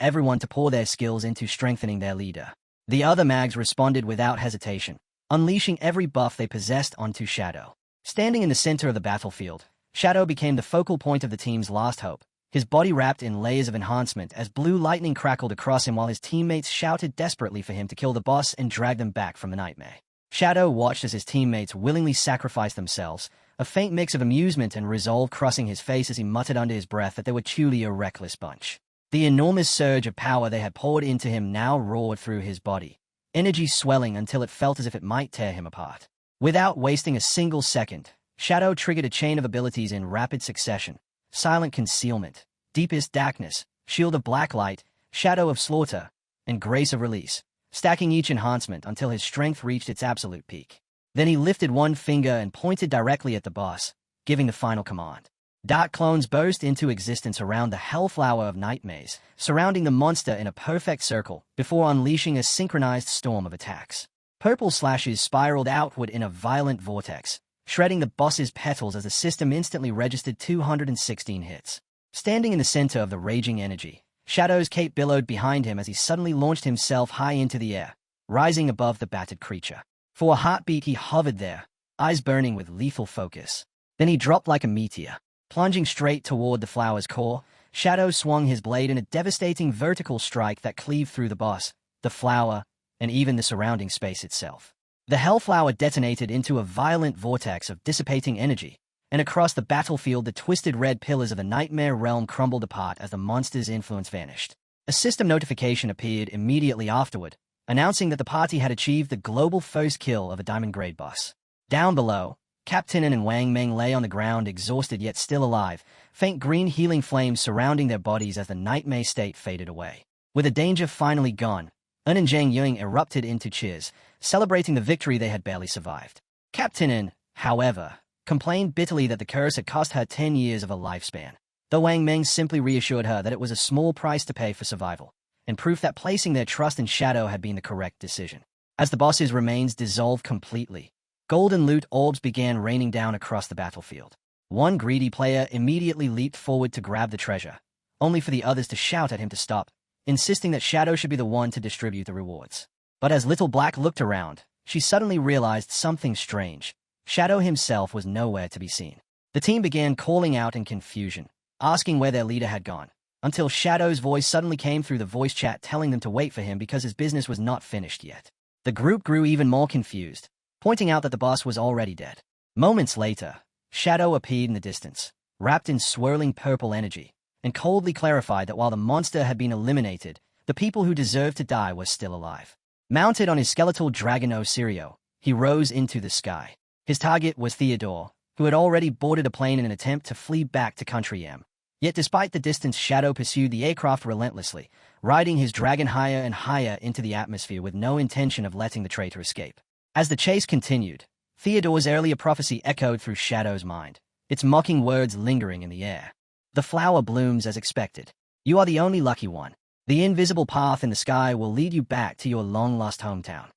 everyone to pour their skills into strengthening their leader. The other mags responded without hesitation, unleashing every buff they possessed onto Shadow. Standing in the center of the battlefield, Shadow became the focal point of the team's last hope, his body wrapped in layers of enhancement as blue lightning crackled across him while his teammates shouted desperately for him to kill the boss and drag them back from the nightmare. Shadow watched as his teammates willingly sacrificed themselves, a faint mix of amusement and resolve crossing his face as he muttered under his breath that they were truly a reckless bunch. The enormous surge of power they had poured into him now roared through his body, energy swelling until it felt as if it might tear him apart. Without wasting a single second, Shadow triggered a chain of abilities in rapid succession: Silent Concealment, Deepest Darkness, Shield of Black Light, Shadow of Slaughter, and Grace of Release, stacking each enhancement until his strength reached its absolute peak. Then he lifted one finger and pointed directly at the boss, giving the final command. Dark clones burst into existence around the Hellflower of Nightmares, surrounding the monster in a perfect circle before unleashing a synchronized storm of attacks. Purple slashes spiraled outward in a violent vortex, shredding the boss's petals as the system instantly registered 216 hits. Standing in the center of the raging energy, Shadow's cape billowed behind him as he suddenly launched himself high into the air, rising above the battered creature. For a heartbeat, he hovered there, eyes burning with lethal focus. Then he dropped like a meteor. Plunging straight toward the flower's core, Shadow swung his blade in a devastating vertical strike that cleaved through the boss, the flower, and even the surrounding space itself. The Hellflower detonated into a violent vortex of dissipating energy, and across the battlefield the twisted red pillars of the Nightmare Realm crumbled apart as the monster's influence vanished. A system notification appeared immediately afterward, announcing that the party had achieved the global first kill of a diamond-grade boss. Down below, Captain and Wang Meng lay on the ground exhausted yet still alive, faint green healing flames surrounding their bodies as the nightmare state faded away. With the danger finally gone, En and Zhang Ying erupted into cheers, celebrating the victory they had barely survived. Captain En, however, complained bitterly that the curse had cost her 10 years of a lifespan, though Wang Meng simply reassured her that it was a small price to pay for survival, and proof that placing their trust in Shadow had been the correct decision. As the boss's remains dissolved completely, golden loot orbs began raining down across the battlefield. One greedy player immediately leaped forward to grab the treasure, only for the others to shout at him to stop, insisting that Shadow should be the one to distribute the rewards. But as Little Black looked around, she suddenly realized something strange. Shadow himself was nowhere to be seen. The team began calling out in confusion, asking where their leader had gone, until Shadow's voice suddenly came through the voice chat telling them to wait for him because his business was not finished yet. The group grew even more confused, pointing out that the boss was already dead. Moments later, Shadow appeared in the distance, wrapped in swirling purple energy, and coldly clarified that while the monster had been eliminated, the people who deserved to die were still alive. Mounted on his skeletal dragon Osirio, he rose into the sky. His target was Theodore, who had already boarded a plane in an attempt to flee back to Country M. Yet despite the distance, Shadow pursued the aircraft relentlessly, riding his dragon higher and higher into the atmosphere with no intention of letting the traitor escape. As the chase continued, Theodore's earlier prophecy echoed through Shadow's mind, its mocking words lingering in the air. The flower blooms as expected. You are the only lucky one. The invisible path in the sky will lead you back to your long-lost hometown.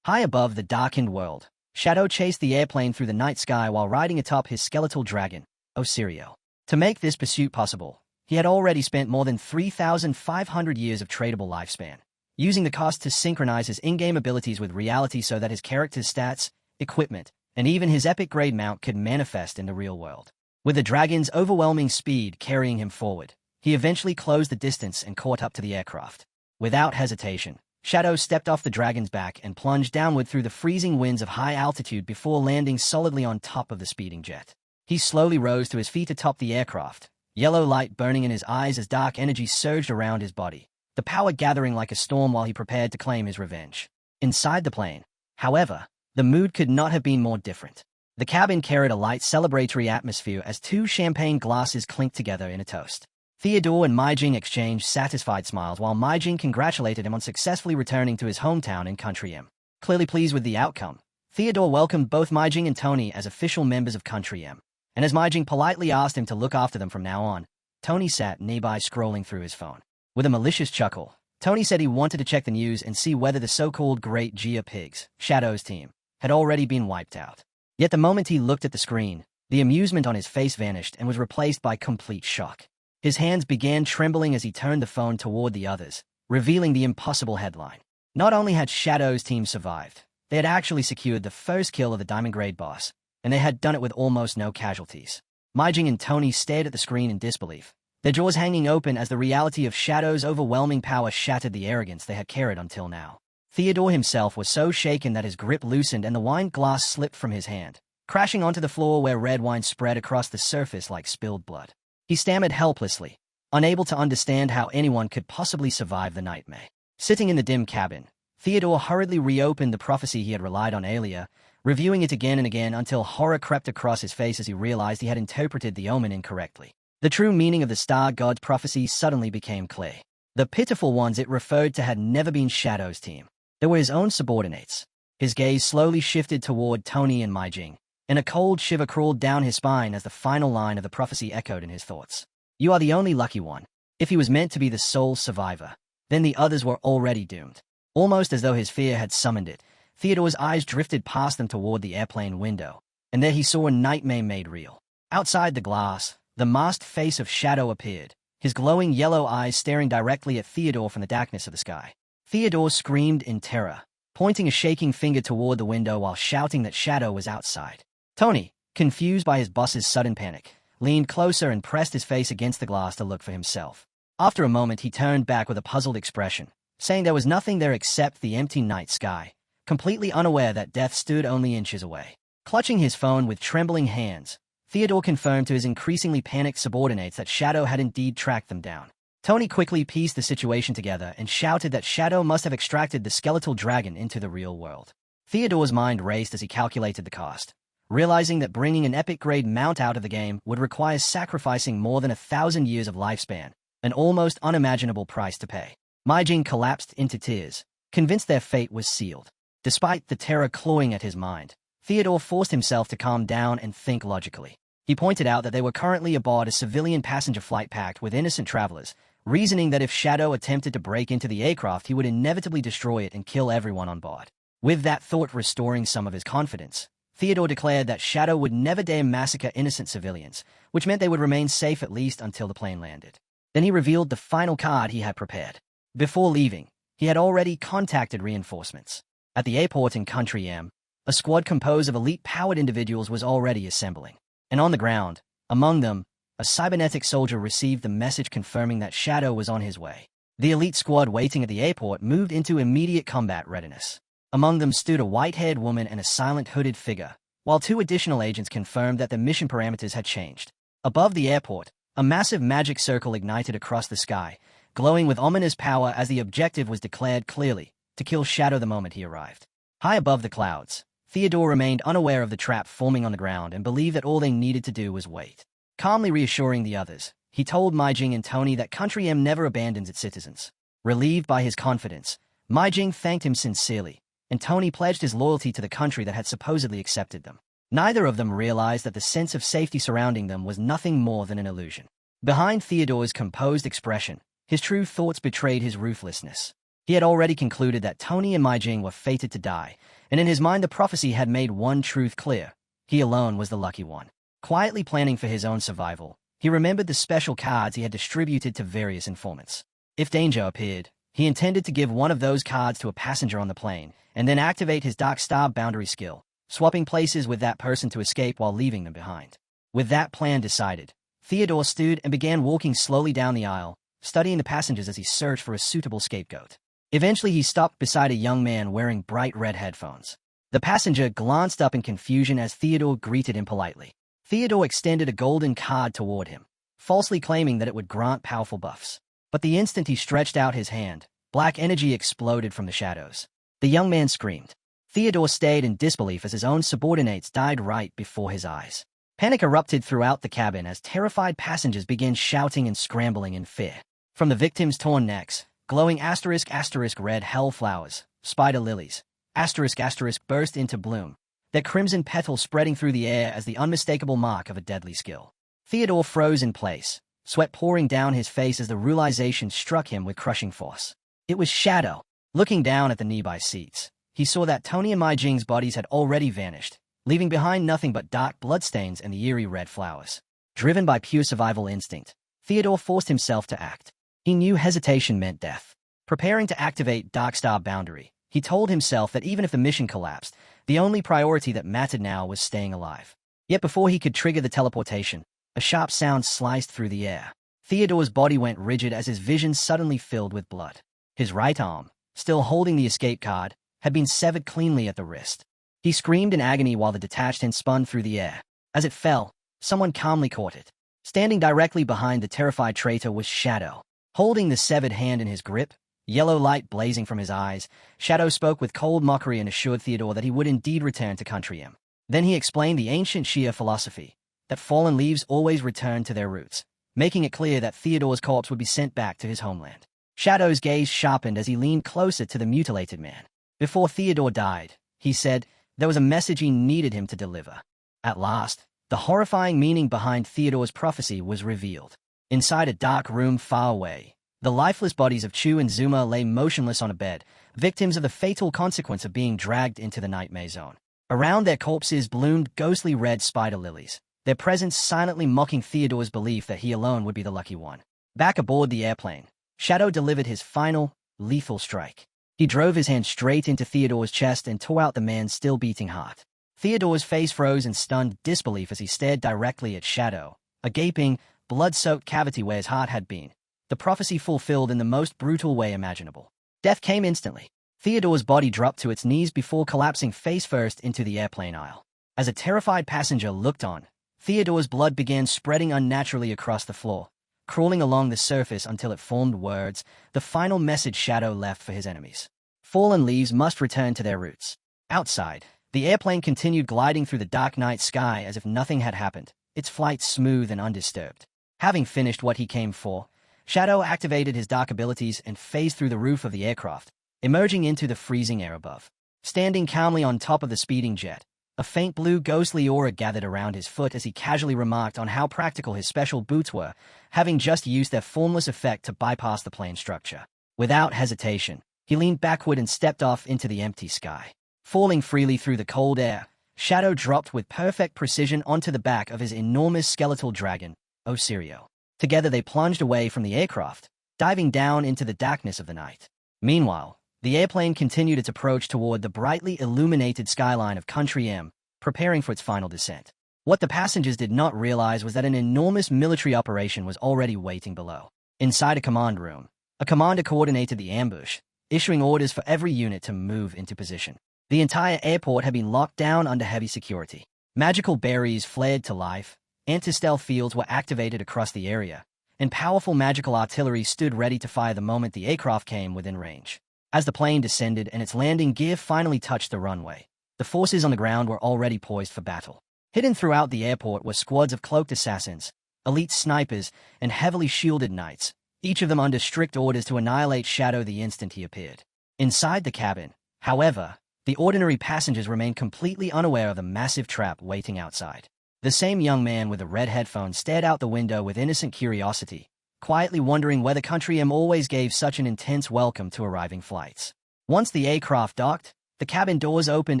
High above the darkened world, Shadow chased the airplane through the night sky while riding atop his skeletal dragon, Osirio. To make this pursuit possible, he had already spent more than 3,500 years of tradable lifespan, using the cost to synchronize his in-game abilities with reality so that his character's stats, equipment, and even his epic-grade mount could manifest in the real world. With the dragon's overwhelming speed carrying him forward, he eventually closed the distance and caught up to the aircraft. Without hesitation, Shadow stepped off the dragon's back and plunged downward through the freezing winds of high altitude before landing solidly on top of the speeding jet. He slowly rose to his feet atop the aircraft, yellow light burning in his eyes as dark energy surged around his body, the power gathering like a storm while he prepared to claim his revenge. Inside the plane, however, the mood could not have been more different. The cabin carried a light celebratory atmosphere as two champagne glasses clinked together in a toast. Theodore and Maijing exchanged satisfied smiles while Maijing congratulated him on successfully returning to his hometown in Country M. Clearly pleased with the outcome, Theodore welcomed both Maijing and Tony as official members of Country M. And as Maijing politely asked him to look after them from now on, Tony sat nearby scrolling through his phone. With a malicious chuckle, Tony said he wanted to check the news and see whether the so-called Great Gia Pigs, Shadow's team, had already been wiped out. Yet the moment he looked at the screen, the amusement on his face vanished and was replaced by complete shock. His hands began trembling as he turned the phone toward the others, revealing the impossible headline. Not only had Shadow's team survived, they had actually secured the first kill of the diamond-grade boss, and they had done it with almost no casualties. Maijing and Tony stared at the screen in disbelief, their jaws hanging open as the reality of Shadow's overwhelming power shattered the arrogance they had carried until now. Theodore himself was so shaken that his grip loosened and the wine glass slipped from his hand, crashing onto the floor where red wine spread across the surface like spilled blood. He stammered helplessly, unable to understand how anyone could possibly survive the nightmare. Sitting in the dim cabin, Theodore hurriedly reopened the prophecy he had relied on earlier, reviewing it again and again until horror crept across his face as he realized he had interpreted the omen incorrectly. The true meaning of the star god's prophecy suddenly became clear. The pitiful ones it referred to had never been Shadow's team. They were his own subordinates. His gaze slowly shifted toward Tony and Maijing, and a cold shiver crawled down his spine as the final line of the prophecy echoed in his thoughts. You are the only lucky one. If he was meant to be the sole survivor, then the others were already doomed. Almost as though his fear had summoned it, Theodore's eyes drifted past them toward the airplane window, and there he saw a nightmare made real. Outside the glass, the masked face of Shadow appeared, his glowing yellow eyes staring directly at Theodore from the darkness of the sky. Theodore screamed in terror, pointing a shaking finger toward the window while shouting that Shadow was outside. Tony, confused by his boss's sudden panic, leaned closer and pressed his face against the glass to look for himself. After a moment, he turned back with a puzzled expression, saying there was nothing there except the empty night sky, completely unaware that death stood only inches away. Clutching his phone with trembling hands, Theodore confirmed to his increasingly panicked subordinates that Shadow had indeed tracked them down. Tony quickly pieced the situation together and shouted that Shadow must have extracted the skeletal dragon into the real world. Theodore's mind raced as he calculated the cost, realizing that bringing an epic-grade mount out of the game would require sacrificing more than 1,000 years of lifespan, an almost unimaginable price to pay. Maijing collapsed into tears, convinced their fate was sealed. Despite the terror clawing at his mind, Theodore forced himself to calm down and think logically. He pointed out that they were currently aboard a civilian passenger flight packed with innocent travelers, reasoning that if Shadow attempted to break into the aircraft, he would inevitably destroy it and kill everyone on board. With that thought restoring some of his confidence, Theodore declared that Shadow would never dare massacre innocent civilians, which meant they would remain safe at least until the plane landed. Then he revealed the final card he had prepared. Before leaving, he had already contacted reinforcements. At the airport in Country M, a squad composed of elite-powered individuals was already assembling. And on the ground, among them, a cybernetic soldier received the message confirming that Shadow was on his way. The elite squad waiting at the airport moved into immediate combat readiness. Among them stood a white-haired woman and a silent hooded figure, while two additional agents confirmed that the mission parameters had changed. Above the airport, a massive magic circle ignited across the sky, glowing with ominous power as the objective was declared clearly, to kill Shadow the moment he arrived. High above the clouds, Theodore remained unaware of the trap forming on the ground and believed that all they needed to do was wait. Calmly reassuring the others, he told Maijing and Tony that Country M never abandons its citizens. Relieved by his confidence, Maijing thanked him sincerely, and Tony pledged his loyalty to the country that had supposedly accepted them. Neither of them realized that the sense of safety surrounding them was nothing more than an illusion. Behind Theodore's composed expression, his true thoughts betrayed his ruthlessness. He had already concluded that Tony and Maijing were fated to die, and in his mind the prophecy had made one truth clear: he alone was the lucky one. Quietly planning for his own survival, he remembered the special cards he had distributed to various informants. If danger appeared, he intended to give one of those cards to a passenger on the plane, and then activate his Dark Star boundary skill, swapping places with that person to escape while leaving them behind. With that plan decided, Theodore stood and began walking slowly down the aisle, studying the passengers as he searched for a suitable scapegoat. Eventually he stopped beside a young man wearing bright red headphones. The passenger glanced up in confusion as Theodore greeted him politely. Theodore extended a golden card toward him, falsely claiming that it would grant powerful buffs. But the instant he stretched out his hand, black energy exploded from the shadows. The young man screamed. Theodore stayed in disbelief as his own subordinates died right before his eyes. Panic erupted throughout the cabin as terrified passengers began shouting and scrambling in fear. From the victims' torn necks, glowing *** red hell flowers, spider lilies, *** burst into bloom, their crimson petals spreading through the air as the unmistakable mark of a deadly skill. Theodore froze in place, sweat pouring down his face as the realization struck him with crushing force. It was Shadow. Looking down at the nearby seats, he saw that Tony and Maijing's bodies had already vanished, leaving behind nothing but dark bloodstains and the eerie red flowers. Driven by pure survival instinct, Theodore forced himself to act. He knew hesitation meant death. Preparing to activate Dark Star Boundary, he told himself that even if the mission collapsed, the only priority that mattered now was staying alive. Yet before he could trigger the teleportation, a sharp sound sliced through the air. Theodore's body went rigid as his vision suddenly filled with blood. His right arm, still holding the escape card, had been severed cleanly at the wrist. He screamed in agony while the detached hand spun through the air. As it fell, someone calmly caught it. Standing directly behind the terrified traitor was Shadow. Holding the severed hand in his grip, yellow light blazing from his eyes, Shadow spoke with cold mockery and assured Theodore that he would indeed return to Country M. Then he explained the ancient Shia philosophy, that fallen leaves always return to their roots, making it clear that Theodore's corpse would be sent back to his homeland. Shadow's gaze sharpened as he leaned closer to the mutilated man. Before Theodore died, he said, there was a message he needed him to deliver. At last, the horrifying meaning behind Theodore's prophecy was revealed. Inside a dark room far away, the lifeless bodies of Chu and Zuma lay motionless on a bed, victims of the fatal consequence of being dragged into the nightmare zone. Around their corpses bloomed ghostly red spider lilies, their presence silently mocking Theodore's belief that he alone would be the lucky one. Back aboard the airplane, Shadow delivered his final, lethal strike. He drove his hand straight into Theodore's chest and tore out the man's still beating heart. Theodore's face froze in stunned disbelief as he stared directly at Shadow, a gaping, blood-soaked cavity where his heart had been, the prophecy fulfilled in the most brutal way imaginable. Death came instantly. Theodore's body dropped to its knees before collapsing face-first into the airplane aisle. As a terrified passenger looked on, Theodore's blood began spreading unnaturally across the floor, crawling along the surface until it formed words, the final message Shadow left for his enemies. Fallen leaves must return to their roots. Outside, the airplane continued gliding through the dark night sky as if nothing had happened, its flight smooth and undisturbed. Having finished what he came for, Shadow activated his dark abilities and phased through the roof of the aircraft, emerging into the freezing air above. Standing calmly on top of the speeding jet, a faint blue ghostly aura gathered around his foot as he casually remarked on how practical his special boots were, having just used their formless effect to bypass the plane structure. Without hesitation, he leaned backward and stepped off into the empty sky. Falling freely through the cold air, Shadow dropped with perfect precision onto the back of his enormous skeletal dragon, Osirio. Together they plunged away from the aircraft, diving down into the darkness of the night. Meanwhile, the airplane continued its approach toward the brightly illuminated skyline of Country M, preparing for its final descent. What the passengers did not realize was that an enormous military operation was already waiting below. Inside a command room, a commander coordinated the ambush, issuing orders for every unit to move into position. The entire airport had been locked down under heavy security. Magical berries flared to life, anti-stealth fields were activated across the area, and powerful magical artillery stood ready to fire the moment the aircraft came within range. As the plane descended and its landing gear finally touched the runway, the forces on the ground were already poised for battle. Hidden throughout the airport were squads of cloaked assassins, elite snipers, and heavily shielded knights, each of them under strict orders to annihilate Shadow the instant he appeared. Inside the cabin, however, the ordinary passengers remained completely unaware of the massive trap waiting outside. The same young man with the red headphones stared out the window with innocent curiosity, quietly wondering whether Country M always gave such an intense welcome to arriving flights. Once the aircraft docked, the cabin doors opened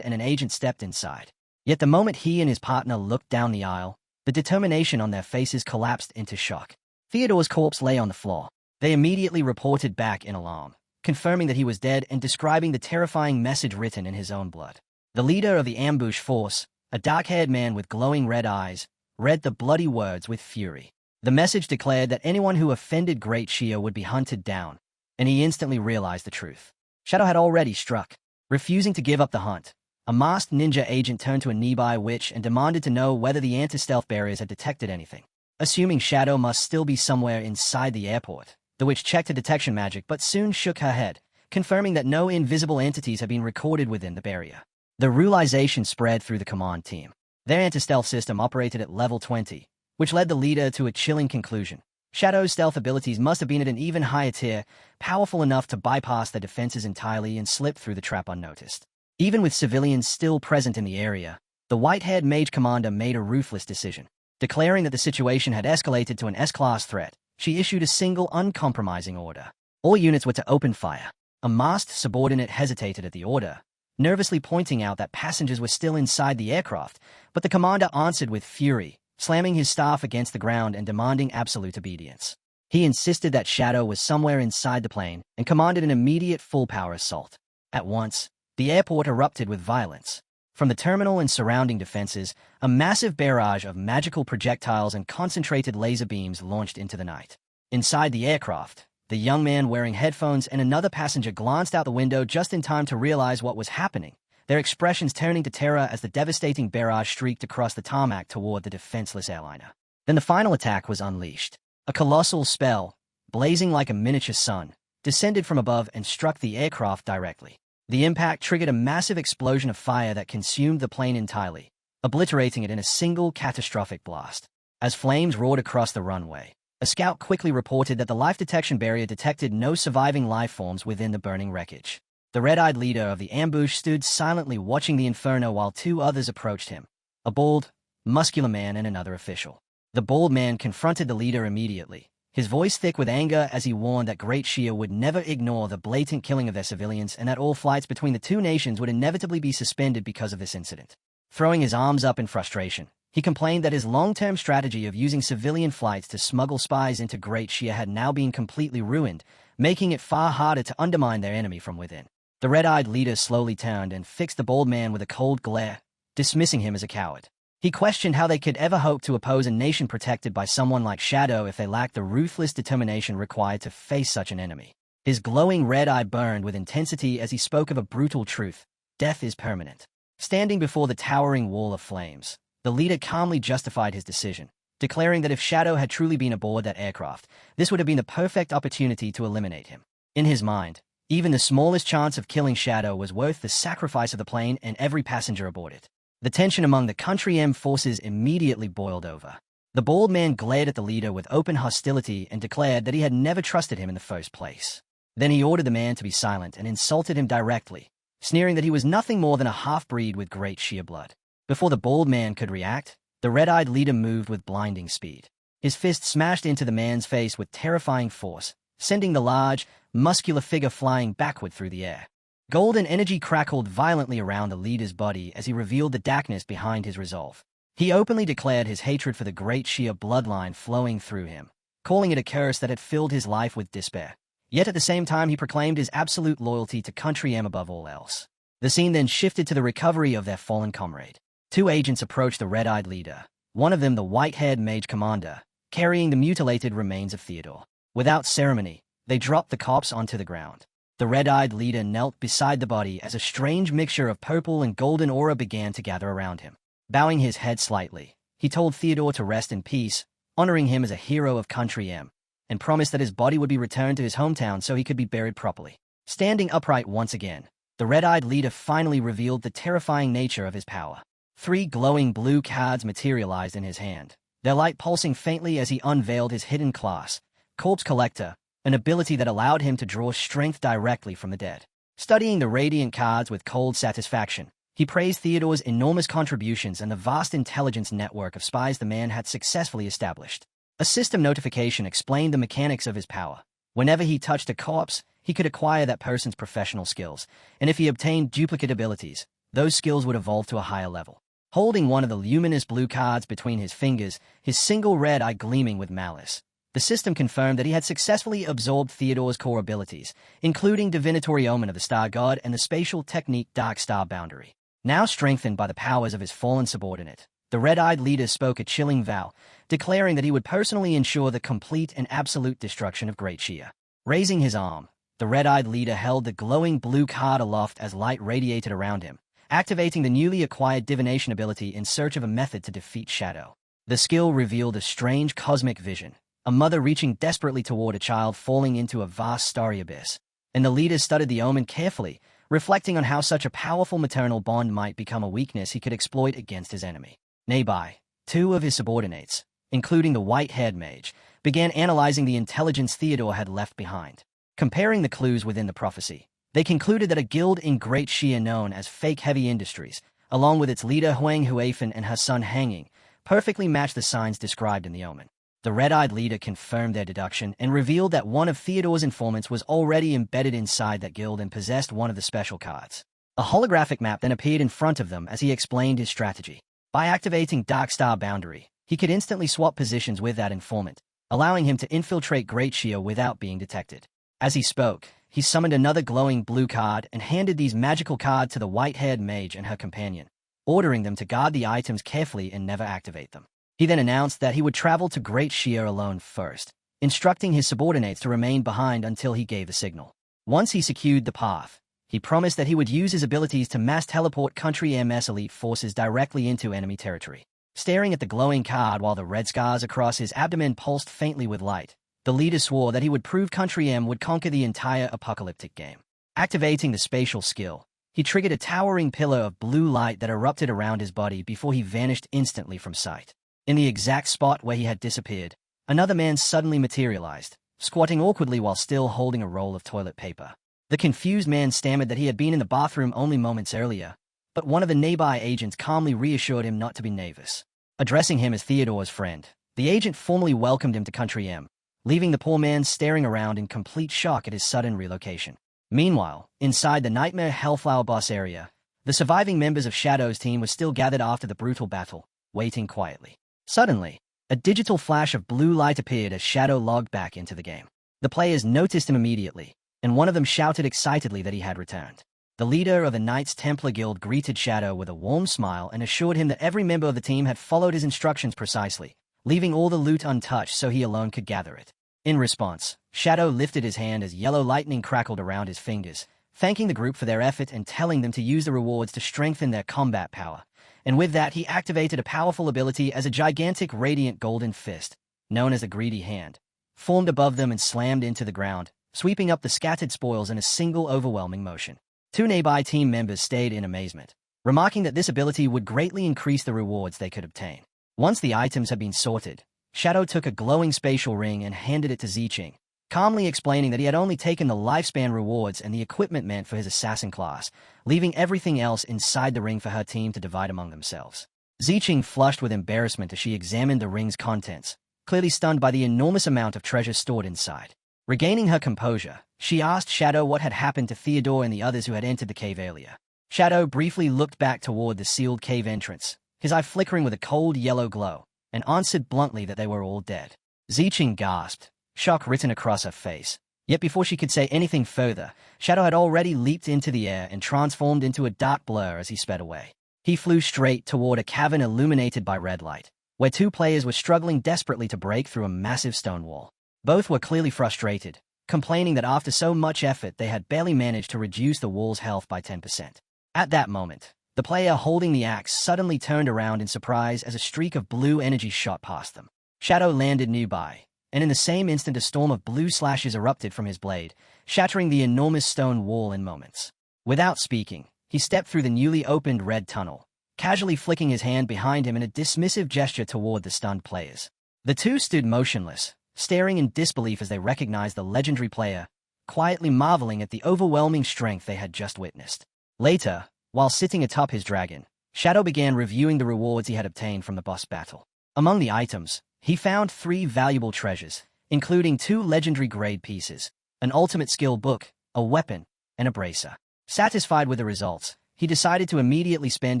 and an agent stepped inside. Yet the moment he and his partner looked down the aisle, the determination on their faces collapsed into shock. Theodore's corpse lay on the floor. They immediately reported back in alarm, confirming that he was dead and describing the terrifying message written in his own blood. The leader of the ambush force, a dark-haired man with glowing red eyes, read the bloody words with fury. The message declared that anyone who offended Great Shia would be hunted down, and he instantly realized the truth. Shadow had already struck. Refusing to give up the hunt, a masked ninja agent turned to a nearby witch and demanded to know whether the anti-stealth barriers had detected anything. Assuming Shadow must still be somewhere inside the airport, the witch checked her detection magic but soon shook her head, confirming that no invisible entities had been recorded within the barrier. The realization spread through the command team. Their anti-stealth system operated at level 20, which led the leader to a chilling conclusion. Shadow's stealth abilities must have been at an even higher tier, powerful enough to bypass their defenses entirely and slip through the trap unnoticed. Even with civilians still present in the area, the white-haired mage commander made a ruthless decision. Declaring that the situation had escalated to an S-class threat, she issued a single uncompromising order. All units were to open fire. A masked subordinate hesitated at the order, nervously pointing out that passengers were still inside the aircraft, but the commander answered with fury, slamming his staff against the ground and demanding absolute obedience. He insisted that Shadow was somewhere inside the plane and commanded an immediate full-power assault. At once, the airport erupted with violence. From the terminal and surrounding defenses, a massive barrage of magical projectiles and concentrated laser beams launched into the night. Inside the aircraft, the young man wearing headphones and another passenger glanced out the window just in time to realize what was happening, their expressions turning to terror as the devastating barrage streaked across the tarmac toward the defenseless airliner. Then the final attack was unleashed. A colossal spell, blazing like a miniature sun, descended from above and struck the aircraft directly. The impact triggered a massive explosion of fire that consumed the plane entirely, obliterating it in a single catastrophic blast. As flames roared across the runway, a scout quickly reported that the life detection barrier detected no surviving life forms within the burning wreckage. The red-eyed leader of the ambush stood silently watching the inferno while two others approached him, a bald, muscular man and another official. The bald man confronted the leader immediately, his voice thick with anger as he warned that Great Shia would never ignore the blatant killing of their civilians and that all flights between the two nations would inevitably be suspended because of this incident. Throwing his arms up in frustration, he complained that his long-term strategy of using civilian flights to smuggle spies into Great Shia had now been completely ruined, making it far harder to undermine their enemy from within. The red-eyed leader slowly turned and fixed the bald man with a cold glare, dismissing him as a coward. He questioned how they could ever hope to oppose a nation protected by someone like Shadow if they lacked the ruthless determination required to face such an enemy. His glowing red eye burned with intensity as he spoke of a brutal truth: death is permanent. Standing before the towering wall of flames, the leader calmly justified his decision, declaring that if Shadow had truly been aboard that aircraft, this would have been the perfect opportunity to eliminate him. In his mind, even the smallest chance of killing Shadow was worth the sacrifice of the plane and every passenger aboard it. The tension among the Country M forces immediately boiled over. The bald man glared at the leader with open hostility and declared that he had never trusted him in the first place. Then he ordered the man to be silent and insulted him directly, sneering that he was nothing more than a half-breed with great sheer blood. Before the bald man could react, the red-eyed leader moved with blinding speed. His fist smashed into the man's face with terrifying force, sending the large, muscular figure flying backward through the air. Golden energy crackled violently around the leader's body as he revealed the darkness behind his resolve. He openly declared his hatred for the great sheer bloodline flowing through him, calling it a curse that had filled his life with despair. Yet at the same time he proclaimed his absolute loyalty to Country M above all else. The scene then shifted to the recovery of their fallen comrade. Two agents approached the red-eyed leader, one of them the white-haired mage commander, carrying the mutilated remains of Theodore. Without ceremony, they dropped the corpse onto the ground. The red-eyed leader knelt beside the body as a strange mixture of purple and golden aura began to gather around him. Bowing his head slightly, he told Theodore to rest in peace, honoring him as a hero of Country M, and promised that his body would be returned to his hometown so he could be buried properly. Standing upright once again, the red-eyed leader finally revealed the terrifying nature of his power. 3 glowing blue cards materialized in his hand, their light pulsing faintly as he unveiled his hidden class, Corpse Collector, an ability that allowed him to draw strength directly from the dead. Studying the radiant cards with cold satisfaction, he praised Theodore's enormous contributions and the vast intelligence network of spies the man had successfully established. A system notification explained the mechanics of his power. Whenever he touched a corpse, he could acquire that person's professional skills, and if he obtained duplicate abilities, those skills would evolve to a higher level. Holding one of the luminous blue cards between his fingers, his single red eye gleaming with malice, the system confirmed that he had successfully absorbed Theodore's core abilities, including Divinatory Omen of the Star God and the spatial technique Dark Star Boundary. Now strengthened by the powers of his fallen subordinate, the red-eyed leader spoke a chilling vow, declaring that he would personally ensure the complete and absolute destruction of Great Shia. Raising his arm, the red-eyed leader held the glowing blue card aloft as light radiated around him, activating the newly acquired divination ability in search of a method to defeat Shadow. The skill revealed a strange cosmic vision, a mother reaching desperately toward a child falling into a vast starry abyss, and the leader studied the omen carefully, reflecting on how such a powerful maternal bond might become a weakness he could exploit against his enemy. Nearby, 2 of his subordinates, including the white-haired mage, began analyzing the intelligence Theodore had left behind. Comparing the clues within the prophecy, they concluded that a guild in Great Shia known as Fake Heavy Industries, along with its leader Huang Huifan and her son Hanging, perfectly matched the signs described in the omen. The red-eyed leader confirmed their deduction and revealed that one of Theodore's informants was already embedded inside that guild and possessed one of the special cards. A holographic map then appeared in front of them as he explained his strategy. By activating Dark Star Boundary, he could instantly swap positions with that informant, allowing him to infiltrate Great Shia without being detected. As he spoke, he summoned another glowing blue card and handed these magical cards to the white-haired mage and her companion, ordering them to guard the items carefully and never activate them. He then announced that he would travel to Great Shia alone first, instructing his subordinates to remain behind until he gave the signal. Once he secured the path, he promised that he would use his abilities to mass teleport Country MS elite forces directly into enemy territory. Staring at the glowing card while the red scars across his abdomen pulsed faintly with light, the leader swore that he would prove Country M would conquer the entire apocalyptic game. Activating the spatial skill, he triggered a towering pillar of blue light that erupted around his body before he vanished instantly from sight. In the exact spot where he had disappeared, another man suddenly materialized, squatting awkwardly while still holding a roll of toilet paper. The confused man stammered that he had been in the bathroom only moments earlier, but one of the nearby agents calmly reassured him not to be nervous. Addressing him as Theodore's friend, the agent formally welcomed him to Country M, leaving the poor man staring around in complete shock at his sudden relocation. Meanwhile, inside the Nightmare Hellflower boss area, the surviving members of Shadow's team were still gathered after the brutal battle, waiting quietly. Suddenly, a digital flash of blue light appeared as Shadow logged back into the game. The players noticed him immediately, and one of them shouted excitedly that he had returned. The leader of the Knights Templar Guild greeted Shadow with a warm smile and assured him that every member of the team had followed his instructions precisely, leaving all the loot untouched so he alone could gather it. In response, Shadow lifted his hand as yellow lightning crackled around his fingers, thanking the group for their effort and telling them to use the rewards to strengthen their combat power, and with that he activated a powerful ability as a gigantic radiant golden fist, known as the Greedy Hand, formed above them and slammed into the ground, sweeping up the scattered spoils in a single overwhelming motion. Two nearby team members stayed in amazement, remarking that this ability would greatly increase the rewards they could obtain. Once the items had been sorted, Shadow took a glowing spatial ring and handed it to Ziqing, calmly explaining that he had only taken the lifespan rewards and the equipment meant for his assassin class, leaving everything else inside the ring for her team to divide among themselves. Ziqing flushed with embarrassment as she examined the ring's contents, clearly stunned by the enormous amount of treasure stored inside. Regaining her composure, she asked Shadow what had happened to Theodore and the others who had entered the cave earlier. Shadow briefly looked back toward the sealed cave entrance, his eye flickering with a cold yellow glow, and answered bluntly that they were all dead. Ziqing gasped, shock written across her face. Yet before she could say anything further, Shadow had already leaped into the air and transformed into a dark blur as he sped away. He flew straight toward a cavern illuminated by red light, where two players were struggling desperately to break through a massive stone wall. Both were clearly frustrated, complaining that after so much effort they had barely managed to reduce the wall's health by 10%. At that moment, the player holding the axe suddenly turned around in surprise as a streak of blue energy shot past them. Shadow landed nearby, and in the same instant a storm of blue slashes erupted from his blade, shattering the enormous stone wall in moments. Without speaking, he stepped through the newly opened red tunnel, casually flicking his hand behind him in a dismissive gesture toward the stunned players. The two stood motionless, staring in disbelief as they recognized the legendary player, quietly marveling at the overwhelming strength they had just witnessed. Later, while sitting atop his dragon, Shadow began reviewing the rewards he had obtained from the boss battle. Among the items, he found 3 valuable treasures, including 2 legendary grade pieces, an ultimate skill book, a weapon, and a bracer. Satisfied with the results, he decided to immediately spend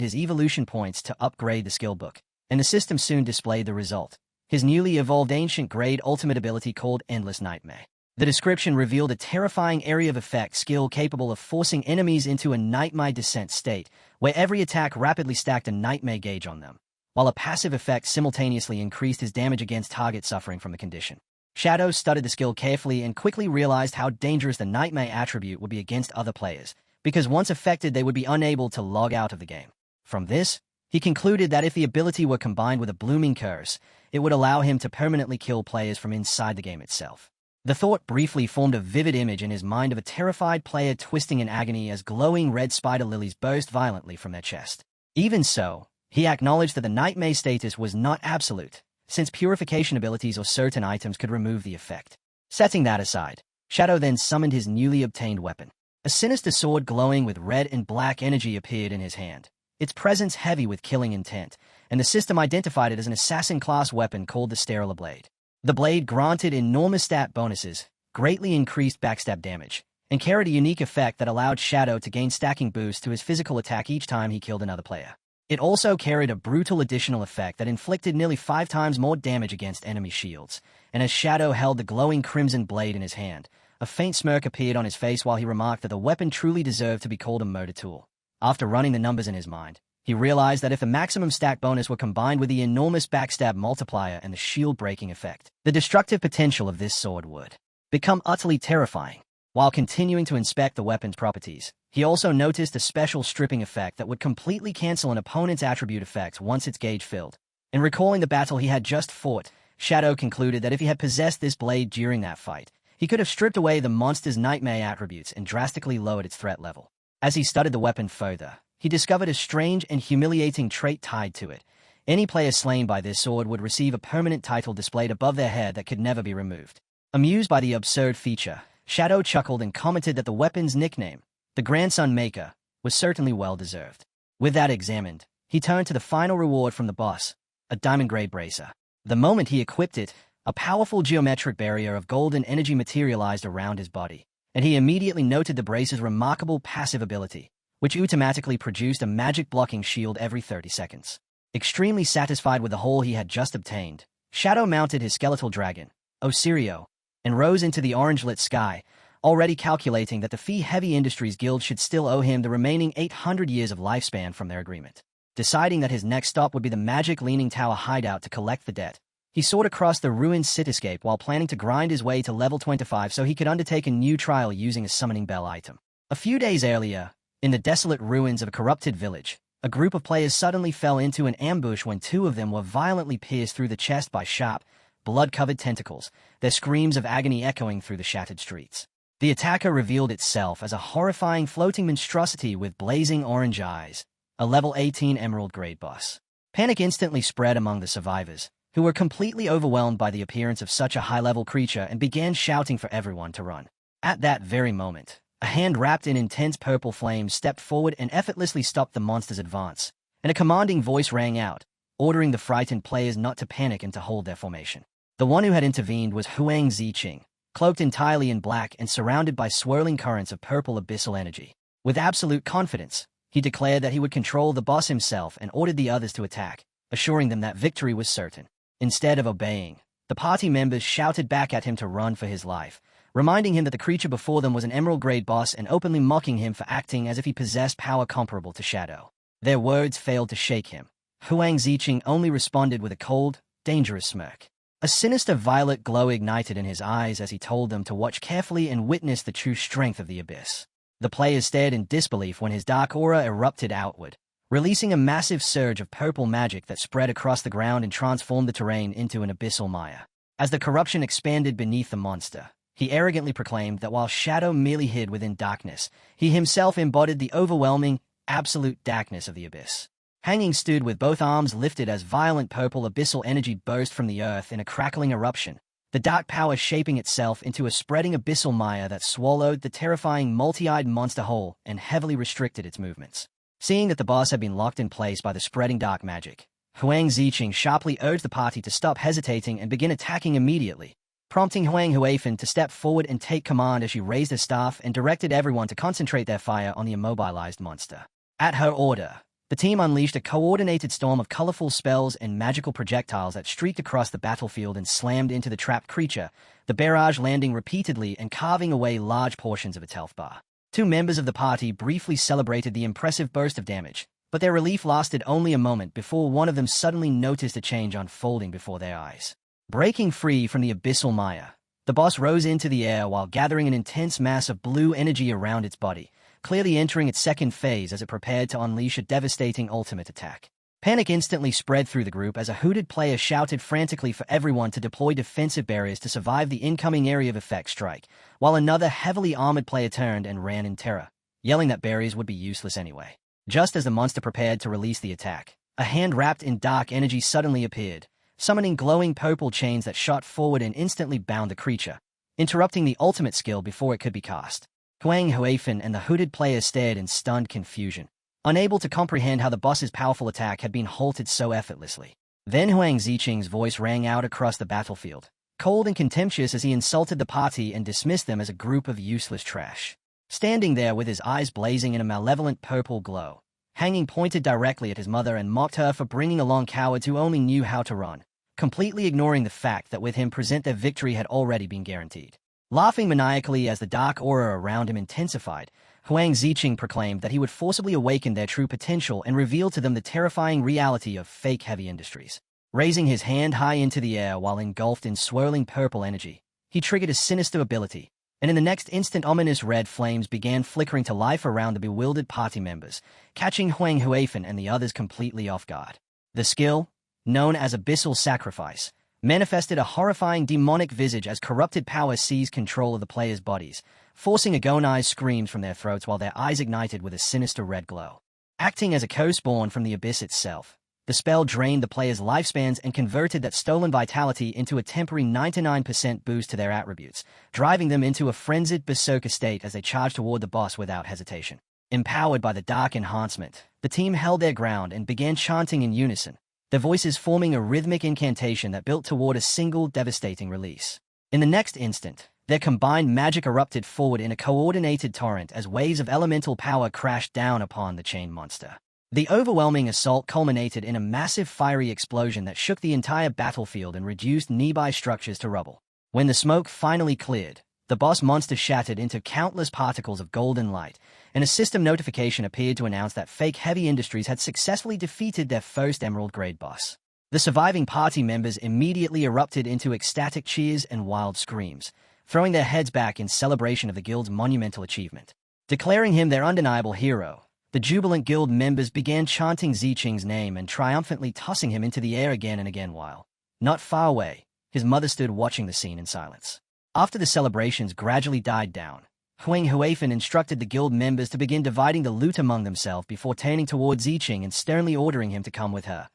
his evolution points to upgrade the skill book, and the system soon displayed the result: his newly evolved ancient grade ultimate ability called Endless Nightmare. The description revealed a terrifying area of effect skill capable of forcing enemies into a nightmare descent state, where every attack rapidly stacked a nightmare gauge on them, while a passive effect simultaneously increased his damage against targets suffering from the condition. Shadow studied the skill carefully and quickly realized how dangerous the nightmare attribute would be against other players, because once affected they would be unable to log out of the game. From this, he concluded that if the ability were combined with a blooming curse, it would allow him to permanently kill players from inside the game itself. The thought briefly formed a vivid image in his mind of a terrified player twisting in agony as glowing red spider lilies burst violently from their chest. Even so, he acknowledged that the nightmare status was not absolute, since purification abilities or certain items could remove the effect. Setting that aside, Shadow then summoned his newly obtained weapon. A sinister sword glowing with red and black energy appeared in his hand, its presence heavy with killing intent, and the system identified it as an assassin-class weapon called the Sterile Blade. The blade granted enormous stat bonuses, greatly increased backstab damage, and carried a unique effect that allowed Shadow to gain stacking boosts to his physical attack each time he killed another player. It also carried a brutal additional effect that inflicted nearly 5 times more damage against enemy shields, and as Shadow held the glowing crimson blade in his hand, a faint smirk appeared on his face while he remarked that the weapon truly deserved to be called a murder tool. After running the numbers in his mind, he realized that if the maximum stack bonus were combined with the enormous backstab multiplier and the shield-breaking effect, the destructive potential of this sword would become utterly terrifying. While continuing to inspect the weapon's properties, he also noticed a special stripping effect that would completely cancel an opponent's attribute effects once its gauge filled. In recalling the battle he had just fought, Shadow concluded that if he had possessed this blade during that fight, he could have stripped away the monster's nightmare attributes and drastically lowered its threat level. As he studied the weapon further, he discovered a strange and humiliating trait tied to it. Any player slain by this sword would receive a permanent title displayed above their head that could never be removed. Amused by the absurd feature, Shadow chuckled and commented that the weapon's nickname, the Grandson Maker, was certainly well-deserved. With that examined, he turned to the final reward from the boss, a diamond-grade bracer. The moment he equipped it, a powerful geometric barrier of golden energy materialized around his body, and he immediately noted the brace's remarkable passive ability, which automatically produced a magic-blocking shield every 30 seconds. Extremely satisfied with the haul he had just obtained, Shadow mounted his skeletal dragon, Osirio, and rose into the orange-lit sky, already calculating that the Fee Heavy Industries Guild should still owe him the remaining 800 years of lifespan from their agreement. Deciding that his next stop would be the Magic Leaning Tower hideout to collect the debt, he soared across the ruined cityscape while planning to grind his way to level 25 so he could undertake a new trial using a summoning bell item. A few days earlier, in the desolate ruins of a corrupted village, a group of players suddenly fell into an ambush when two of them were violently pierced through the chest by sharp, blood-covered tentacles, their screams of agony echoing through the shattered streets. The attacker revealed itself as a horrifying floating monstrosity with blazing orange eyes, a level 18 Emerald grade boss. Panic instantly spread among the survivors, who were completely overwhelmed by the appearance of such a high-level creature and began shouting for everyone to run. At that very moment, a hand wrapped in intense purple flames stepped forward and effortlessly stopped the monster's advance, and a commanding voice rang out, ordering the frightened players not to panic and to hold their formation. The one who had intervened was Huang Ziqing, cloaked entirely in black and surrounded by swirling currents of purple abyssal energy. With absolute confidence, he declared that he would control the boss himself and ordered the others to attack, assuring them that victory was certain. Instead of obeying, the party members shouted back at him to run for his life, reminding him that the creature before them was an Emerald-grade boss and openly mocking him for acting as if he possessed power comparable to Shadow. Their words failed to shake him. Huang Ziqing only responded with a cold, dangerous smirk. A sinister violet glow ignited in his eyes as he told them to watch carefully and witness the true strength of the abyss. The players stared in disbelief when his dark aura erupted outward, releasing a massive surge of purple magic that spread across the ground and transformed the terrain into an abyssal mire. As the corruption expanded beneath the monster, he arrogantly proclaimed that while Shadow merely hid within darkness, he himself embodied the overwhelming, absolute darkness of the abyss. Hanging stood with both arms lifted as violent purple abyssal energy burst from the earth in a crackling eruption, the dark power shaping itself into a spreading abyssal mire that swallowed the terrifying multi-eyed monster whole and heavily restricted its movements. Seeing that the boss had been locked in place by the spreading dark magic, Huang Ziqing sharply urged the party to stop hesitating and begin attacking immediately, prompting Huang Huifan to step forward and take command as she raised her staff and directed everyone to concentrate their fire on the immobilized monster. At her order, the team unleashed a coordinated storm of colorful spells and magical projectiles that streaked across the battlefield and slammed into the trapped creature, the barrage landing repeatedly and carving away large portions of its health bar. Two members of the party briefly celebrated the impressive burst of damage, but their relief lasted only a moment before one of them suddenly noticed a change unfolding before their eyes. Breaking free from the abyssal mire, the boss rose into the air while gathering an intense mass of blue energy around its body, clearly entering its second phase as it prepared to unleash a devastating ultimate attack. Panic instantly spread through the group as a hooded player shouted frantically for everyone to deploy defensive barriers to survive the incoming area of effect strike, while another heavily armored player turned and ran in terror, yelling that barriers would be useless anyway. Just as the monster prepared to release the attack, a hand wrapped in dark energy suddenly appeared, summoning glowing purple chains that shot forward and instantly bound the creature, interrupting the ultimate skill before it could be cast. Huang Huifan and the hooded player stared in stunned confusion, unable to comprehend how the boss's powerful attack had been halted so effortlessly. Then Huang Ziqing's voice rang out across the battlefield, cold and contemptuous as he insulted the party and dismissed them as a group of useless trash. Standing there with his eyes blazing in a malevolent purple glow, Hanging pointed directly at his mother and mocked her for bringing along cowards who only knew how to run, completely ignoring the fact that with him present their victory had already been guaranteed. Laughing maniacally as the dark aura around him intensified, Huang Ziqing proclaimed that he would forcibly awaken their true potential and reveal to them the terrifying reality of fake heavy industries. Raising his hand high into the air while engulfed in swirling purple energy, he triggered a sinister ability, and in the next instant ominous red flames began flickering to life around the bewildered party members, catching Huang Huifan and the others completely off guard. The skill, known as Abyssal Sacrifice, manifested a horrifying demonic visage as corrupted power seized control of the players' bodies, forcing agonized screams from their throats while their eyes ignited with a sinister red glow. Acting as a co-spawn from the abyss itself, the spell drained the players' lifespans and converted that stolen vitality into a temporary 99% boost to their attributes, driving them into a frenzied berserker state as they charged toward the boss without hesitation. Empowered by the dark enhancement, the team held their ground and began chanting in unison, their voices forming a rhythmic incantation that built toward a single devastating release. In the next instant, their combined magic erupted forward in a coordinated torrent as waves of elemental power crashed down upon the chain monster. The overwhelming assault culminated in a massive fiery explosion that shook the entire battlefield and reduced nearby structures to rubble. When the smoke finally cleared, the boss monster shattered into countless particles of golden light, and a system notification appeared to announce that Fake Heavy Industries had successfully defeated their first Emerald-grade boss. The surviving party members immediately erupted into ecstatic cheers and wild screams, throwing their heads back in celebration of the guild's monumental achievement. Declaring him their undeniable hero, The jubilant guild members began chanting Ziqing's name and triumphantly tossing him into the air again and again while, not far away, his mother stood watching the scene in silence. After the celebrations gradually died down, Huang Huifan instructed the guild members to begin dividing the loot among themselves before turning toward Ziqing and sternly ordering him to come with her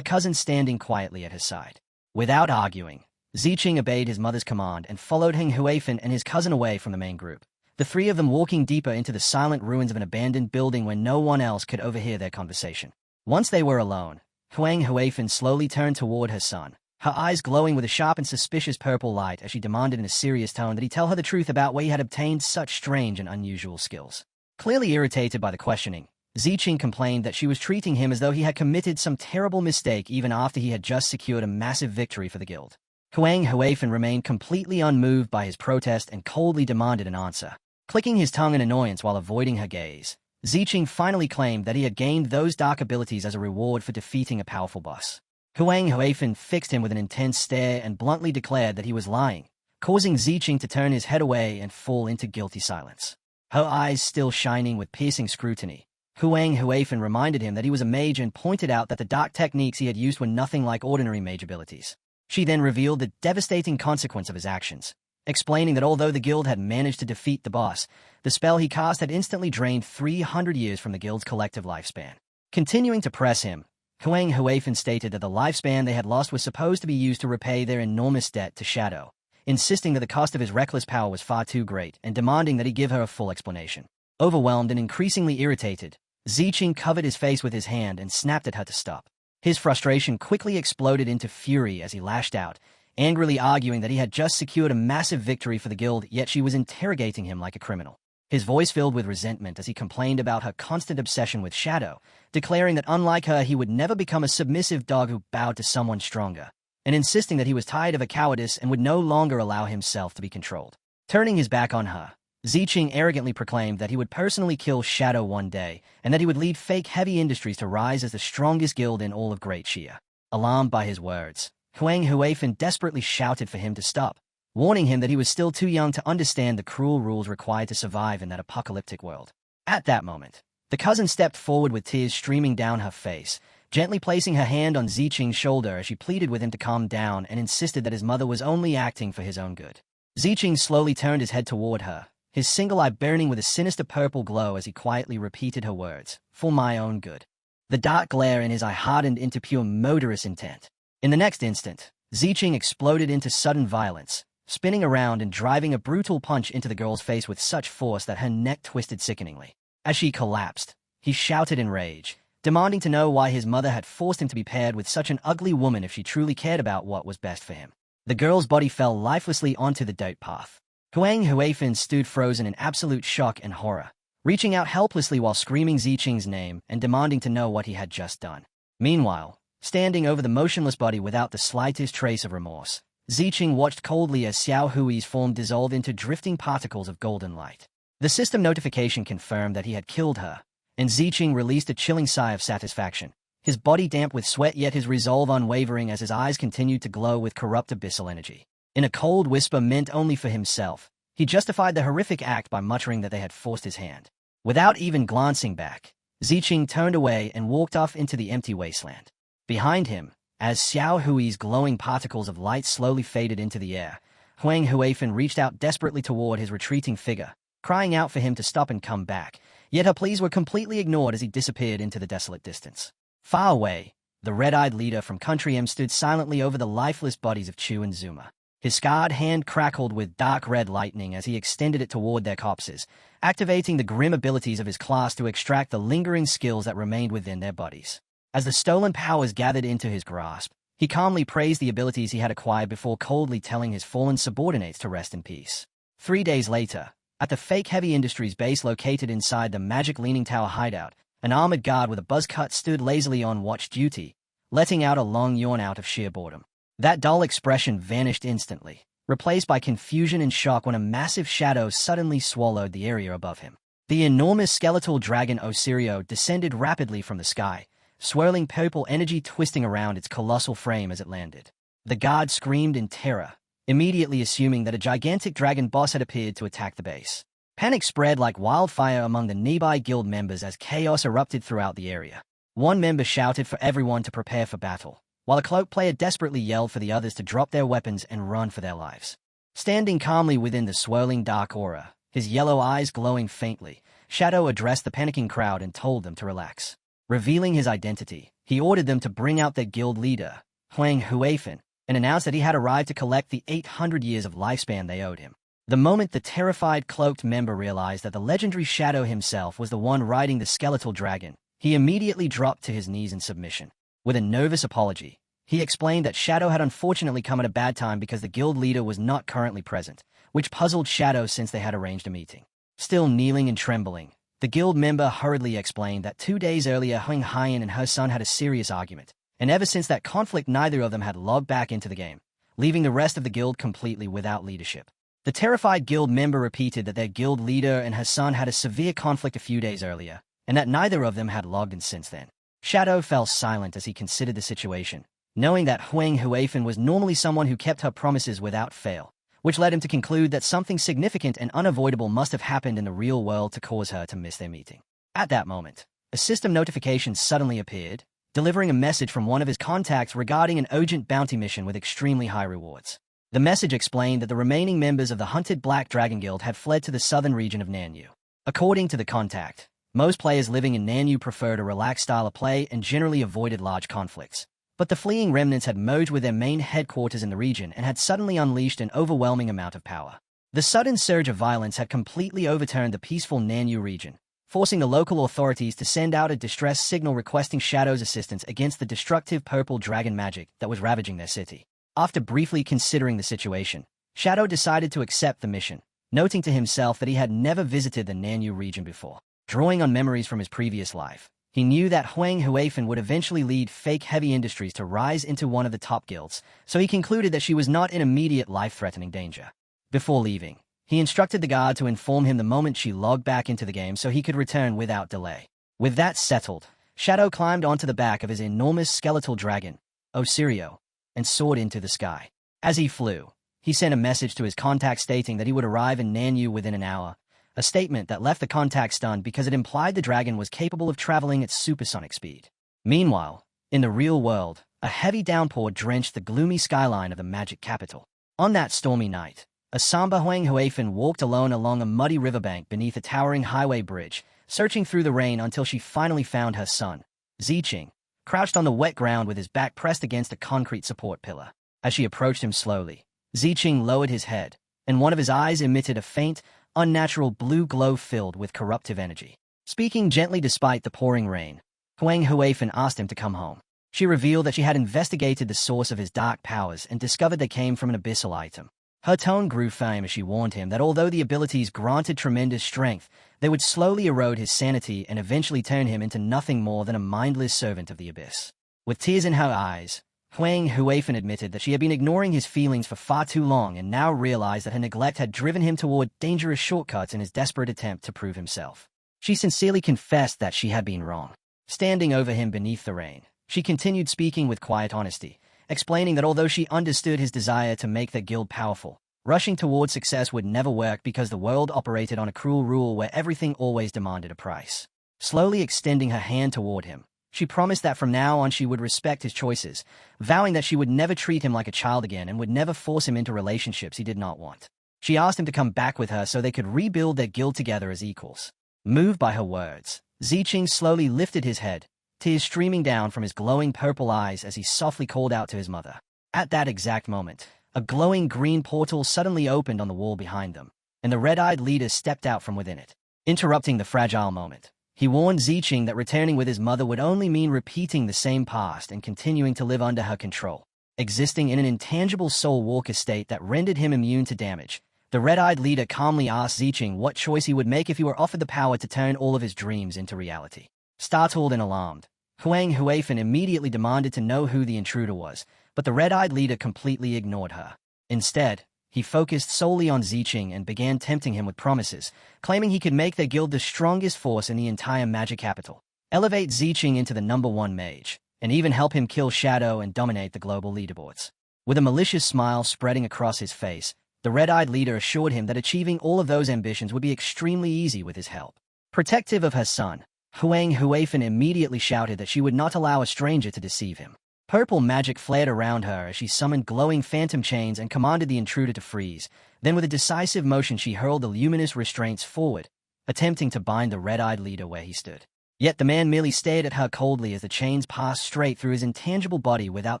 cousin standing quietly at his side. Without arguing, Ziqing obeyed his mother's command and followed Huang Huifan and his cousin away from the main group, the three of them walking deeper into the silent ruins of an abandoned building where no one else could overhear their conversation. Once they were alone, Huang Huifan slowly turned toward her son, her eyes glowing with a sharp and suspicious purple light as she demanded in a serious tone that he tell her the truth about where he had obtained such strange and unusual skills. Clearly irritated by the questioning, Ziqing complained that she was treating him as though he had committed some terrible mistake even after he had just secured a massive victory for the guild. Huang Huifan remained completely unmoved by his protest and coldly demanded an answer. Clicking his tongue in annoyance while avoiding her gaze, Ziqing finally claimed that he had gained those dark abilities as a reward for defeating a powerful boss. Huang Huifan fixed him with an intense stare and bluntly declared that he was lying, causing Ziqing to turn his head away and fall into guilty silence. Her eyes still shining with piercing scrutiny, Huang Huifan reminded him that he was a mage and pointed out that the dark techniques he had used were nothing like ordinary mage abilities. She then revealed the devastating consequence of his actions, explaining that although the guild had managed to defeat the boss, the spell he cast had instantly drained 300 years from the guild's collective lifespan. Continuing to press him, Huang Huifan stated that the lifespan they had lost was supposed to be used to repay their enormous debt to Shadow, insisting that the cost of his reckless power was far too great and demanding that he give her a full explanation. Overwhelmed and increasingly irritated, Ziqing covered his face with his hand and snapped at her to stop. His frustration quickly exploded into fury as he lashed out, angrily arguing that he had just secured a massive victory for the guild, yet she was interrogating him like a criminal. His voice filled with resentment as he complained about her constant obsession with Shadow, declaring that unlike her he would never become a submissive dog who bowed to someone stronger, and insisting that he was tired of her cowardice and would no longer allow himself to be controlled. Turning his back on her, Ziqing arrogantly proclaimed that he would personally kill Shadow one day, and that he would lead fake heavy industries to rise as the strongest guild in all of Great Xia. Alarmed by his words, Huang Huifan desperately shouted for him to stop, warning him that he was still too young to understand the cruel rules required to survive in that apocalyptic world. At that moment, the cousin stepped forward with tears streaming down her face, gently placing her hand on Ziqing's shoulder as she pleaded with him to calm down and insisted that his mother was only acting for his own good. Ziqing slowly turned his head toward her, his single eye burning with a sinister purple glow as he quietly repeated her words, "For my own good." The dark glare in his eye hardened into pure murderous intent. In the next instant, Ziqing exploded into sudden violence, spinning around and driving a brutal punch into the girl's face with such force that her neck twisted sickeningly. As she collapsed, he shouted in rage, demanding to know why his mother had forced him to be paired with such an ugly woman if she truly cared about what was best for him. The girl's body fell lifelessly onto the dirt path. Huang Huifan stood frozen in absolute shock and horror, reaching out helplessly while screaming Ziqing's name and demanding to know what he had just done. Meanwhile, standing over the motionless body without the slightest trace of remorse, Ziqing watched coldly as Xiao Hui's form dissolved into drifting particles of golden light. The system notification confirmed that he had killed her, and Ziqing released a chilling sigh of satisfaction, his body damp with sweat yet his resolve unwavering as his eyes continued to glow with corrupt abyssal energy. In a cold whisper meant only for himself, he justified the horrific act by muttering that they had forced his hand. Without even glancing back, Ziqing turned away and walked off into the empty wasteland. Behind him, as Xiao Hui's glowing particles of light slowly faded into the air, Huang Huifan reached out desperately toward his retreating figure, crying out for him to stop and come back, yet her pleas were completely ignored as he disappeared into the desolate distance. Far away, the red-eyed leader from Country M stood silently over the lifeless bodies of Chu and Zuma. His scarred hand crackled with dark red lightning as he extended it toward their corpses, activating the grim abilities of his class to extract the lingering skills that remained within their bodies. As the stolen powers gathered into his grasp, he calmly praised the abilities he had acquired before coldly telling his fallen subordinates to rest in peace. 3 days later, at the fake heavy industries base located inside the Magic Leaning Tower hideout, an armored guard with a buzz cut stood lazily on watch duty, letting out a long yawn out of sheer boredom. That dull expression vanished instantly, replaced by confusion and shock when a massive shadow suddenly swallowed the area above him. The enormous skeletal dragon Osirio descended rapidly from the sky, swirling purple energy twisting around its colossal frame as it landed. The guard screamed in terror, immediately assuming that a gigantic dragon boss had appeared to attack the base. Panic spread like wildfire among the nearby guild members as chaos erupted throughout the area. One member shouted for everyone to prepare for battle, while a cloak player desperately yelled for the others to drop their weapons and run for their lives. Standing calmly within the swirling dark aura, his yellow eyes glowing faintly, Shadow addressed the panicking crowd and told them to relax. Revealing his identity, he ordered them to bring out their guild leader, Huang Huifan, and announced that he had arrived to collect the 800 years of lifespan they owed him. The moment the terrified cloaked member realized that the legendary Shadow himself was the one riding the skeletal dragon, he immediately dropped to his knees in submission. With a nervous apology, he explained that Shadow had unfortunately come at a bad time because the guild leader was not currently present, which puzzled Shadow since they had arranged a meeting. Still kneeling and trembling, the guild member hurriedly explained that 2 days earlier Huang Haiyan and her son had a serious argument, and ever since that conflict neither of them had logged back into the game, leaving the rest of the guild completely without leadership. The terrified guild member repeated that their guild leader and her son had a severe conflict a few days earlier, and that neither of them had logged in since then. Shadow fell silent as he considered the situation, knowing that Huang Huifan was normally someone who kept her promises without fail, which led him to conclude that something significant and unavoidable must have happened in the real world to cause her to miss their meeting. At that moment, a system notification suddenly appeared, delivering a message from one of his contacts regarding an urgent bounty mission with extremely high rewards. The message explained that the remaining members of the hunted Black Dragon Guild had fled to the southern region of Nanyu. According to the contact, most players living in Nanyu preferred a relaxed style of play and generally avoided large conflicts. But the fleeing remnants had merged with their main headquarters in the region and had suddenly unleashed an overwhelming amount of power. The sudden surge of violence had completely overturned the peaceful Nanyu region, forcing the local authorities to send out a distress signal requesting Shadow's assistance against the destructive purple dragon magic that was ravaging their city. After briefly considering the situation, Shadow decided to accept the mission, noting to himself that he had never visited the Nanyu region before. Drawing on memories from his previous life, he knew that Huang Huifan would eventually lead Fake Heavy Industries to rise into one of the top guilds, so he concluded that she was not in immediate life-threatening danger. Before leaving, he instructed the guard to inform him the moment she logged back into the game so he could return without delay. With that settled, Shadow climbed onto the back of his enormous skeletal dragon, Osirio, and soared into the sky. As he flew, he sent a message to his contact stating that he would arrive in Nanyu within an hour, a statement that left the contact stunned because it implied the dragon was capable of traveling at supersonic speed. Meanwhile, in the real world, a heavy downpour drenched the gloomy skyline of the magic capital. On that stormy night, a somber Huang Huifan walked alone along a muddy riverbank beneath a towering highway bridge, searching through the rain until she finally found her son, Ziqing, crouched on the wet ground with his back pressed against a concrete support pillar. As she approached him slowly, Ziqing lowered his head, and one of his eyes emitted a faint, unnatural blue glow filled with corruptive energy. Speaking gently despite the pouring rain, Huang Huifan asked him to come home. She revealed that she had investigated the source of his dark powers and discovered they came from an abyssal item. Her tone grew firm as she warned him that although the abilities granted tremendous strength, they would slowly erode his sanity and eventually turn him into nothing more than a mindless servant of the abyss. With tears in her eyes, Huang Huifan admitted that she had been ignoring his feelings for far too long and now realized that her neglect had driven him toward dangerous shortcuts in his desperate attempt to prove himself. She sincerely confessed that she had been wrong. Standing over him beneath the rain, she continued speaking with quiet honesty, explaining that although she understood his desire to make the guild powerful, rushing toward success would never work because the world operated on a cruel rule where everything always demanded a price. Slowly extending her hand toward him, she promised that from now on she would respect his choices, vowing that she would never treat him like a child again and would never force him into relationships he did not want. She asked him to come back with her so they could rebuild their guild together as equals. Moved by her words, Ziqing slowly lifted his head, tears streaming down from his glowing purple eyes as he softly called out to his mother. At that exact moment, a glowing green portal suddenly opened on the wall behind them, and the red-eyed leader stepped out from within it. Interrupting the fragile moment, he warned Ziqing that returning with his mother would only mean repeating the same past and continuing to live under her control. Existing in an intangible soul walker state that rendered him immune to damage, the red-eyed leader calmly asked Ziqing what choice he would make if he were offered the power to turn all of his dreams into reality. Startled and alarmed, Huang Huifan immediately demanded to know who the intruder was, but the red-eyed leader completely ignored her. Instead, he focused solely on Ziqing and began tempting him with promises, claiming he could make their guild the strongest force in the entire magic capital, elevate Ziqing into the #1 mage, and even help him kill Shadow and dominate the global leaderboards. With a malicious smile spreading across his face, The red-eyed leader assured him that achieving all of those ambitions would be extremely easy with his help. Protective of her son, Huang Huifan immediately shouted that she would not allow a stranger to deceive him. Purple magic flared around her as she summoned glowing phantom chains and commanded the intruder to freeze. Then with a decisive motion she hurled the luminous restraints forward, attempting to bind the red-eyed leader where he stood. Yet the man merely stared at her coldly as the chains passed straight through his intangible body without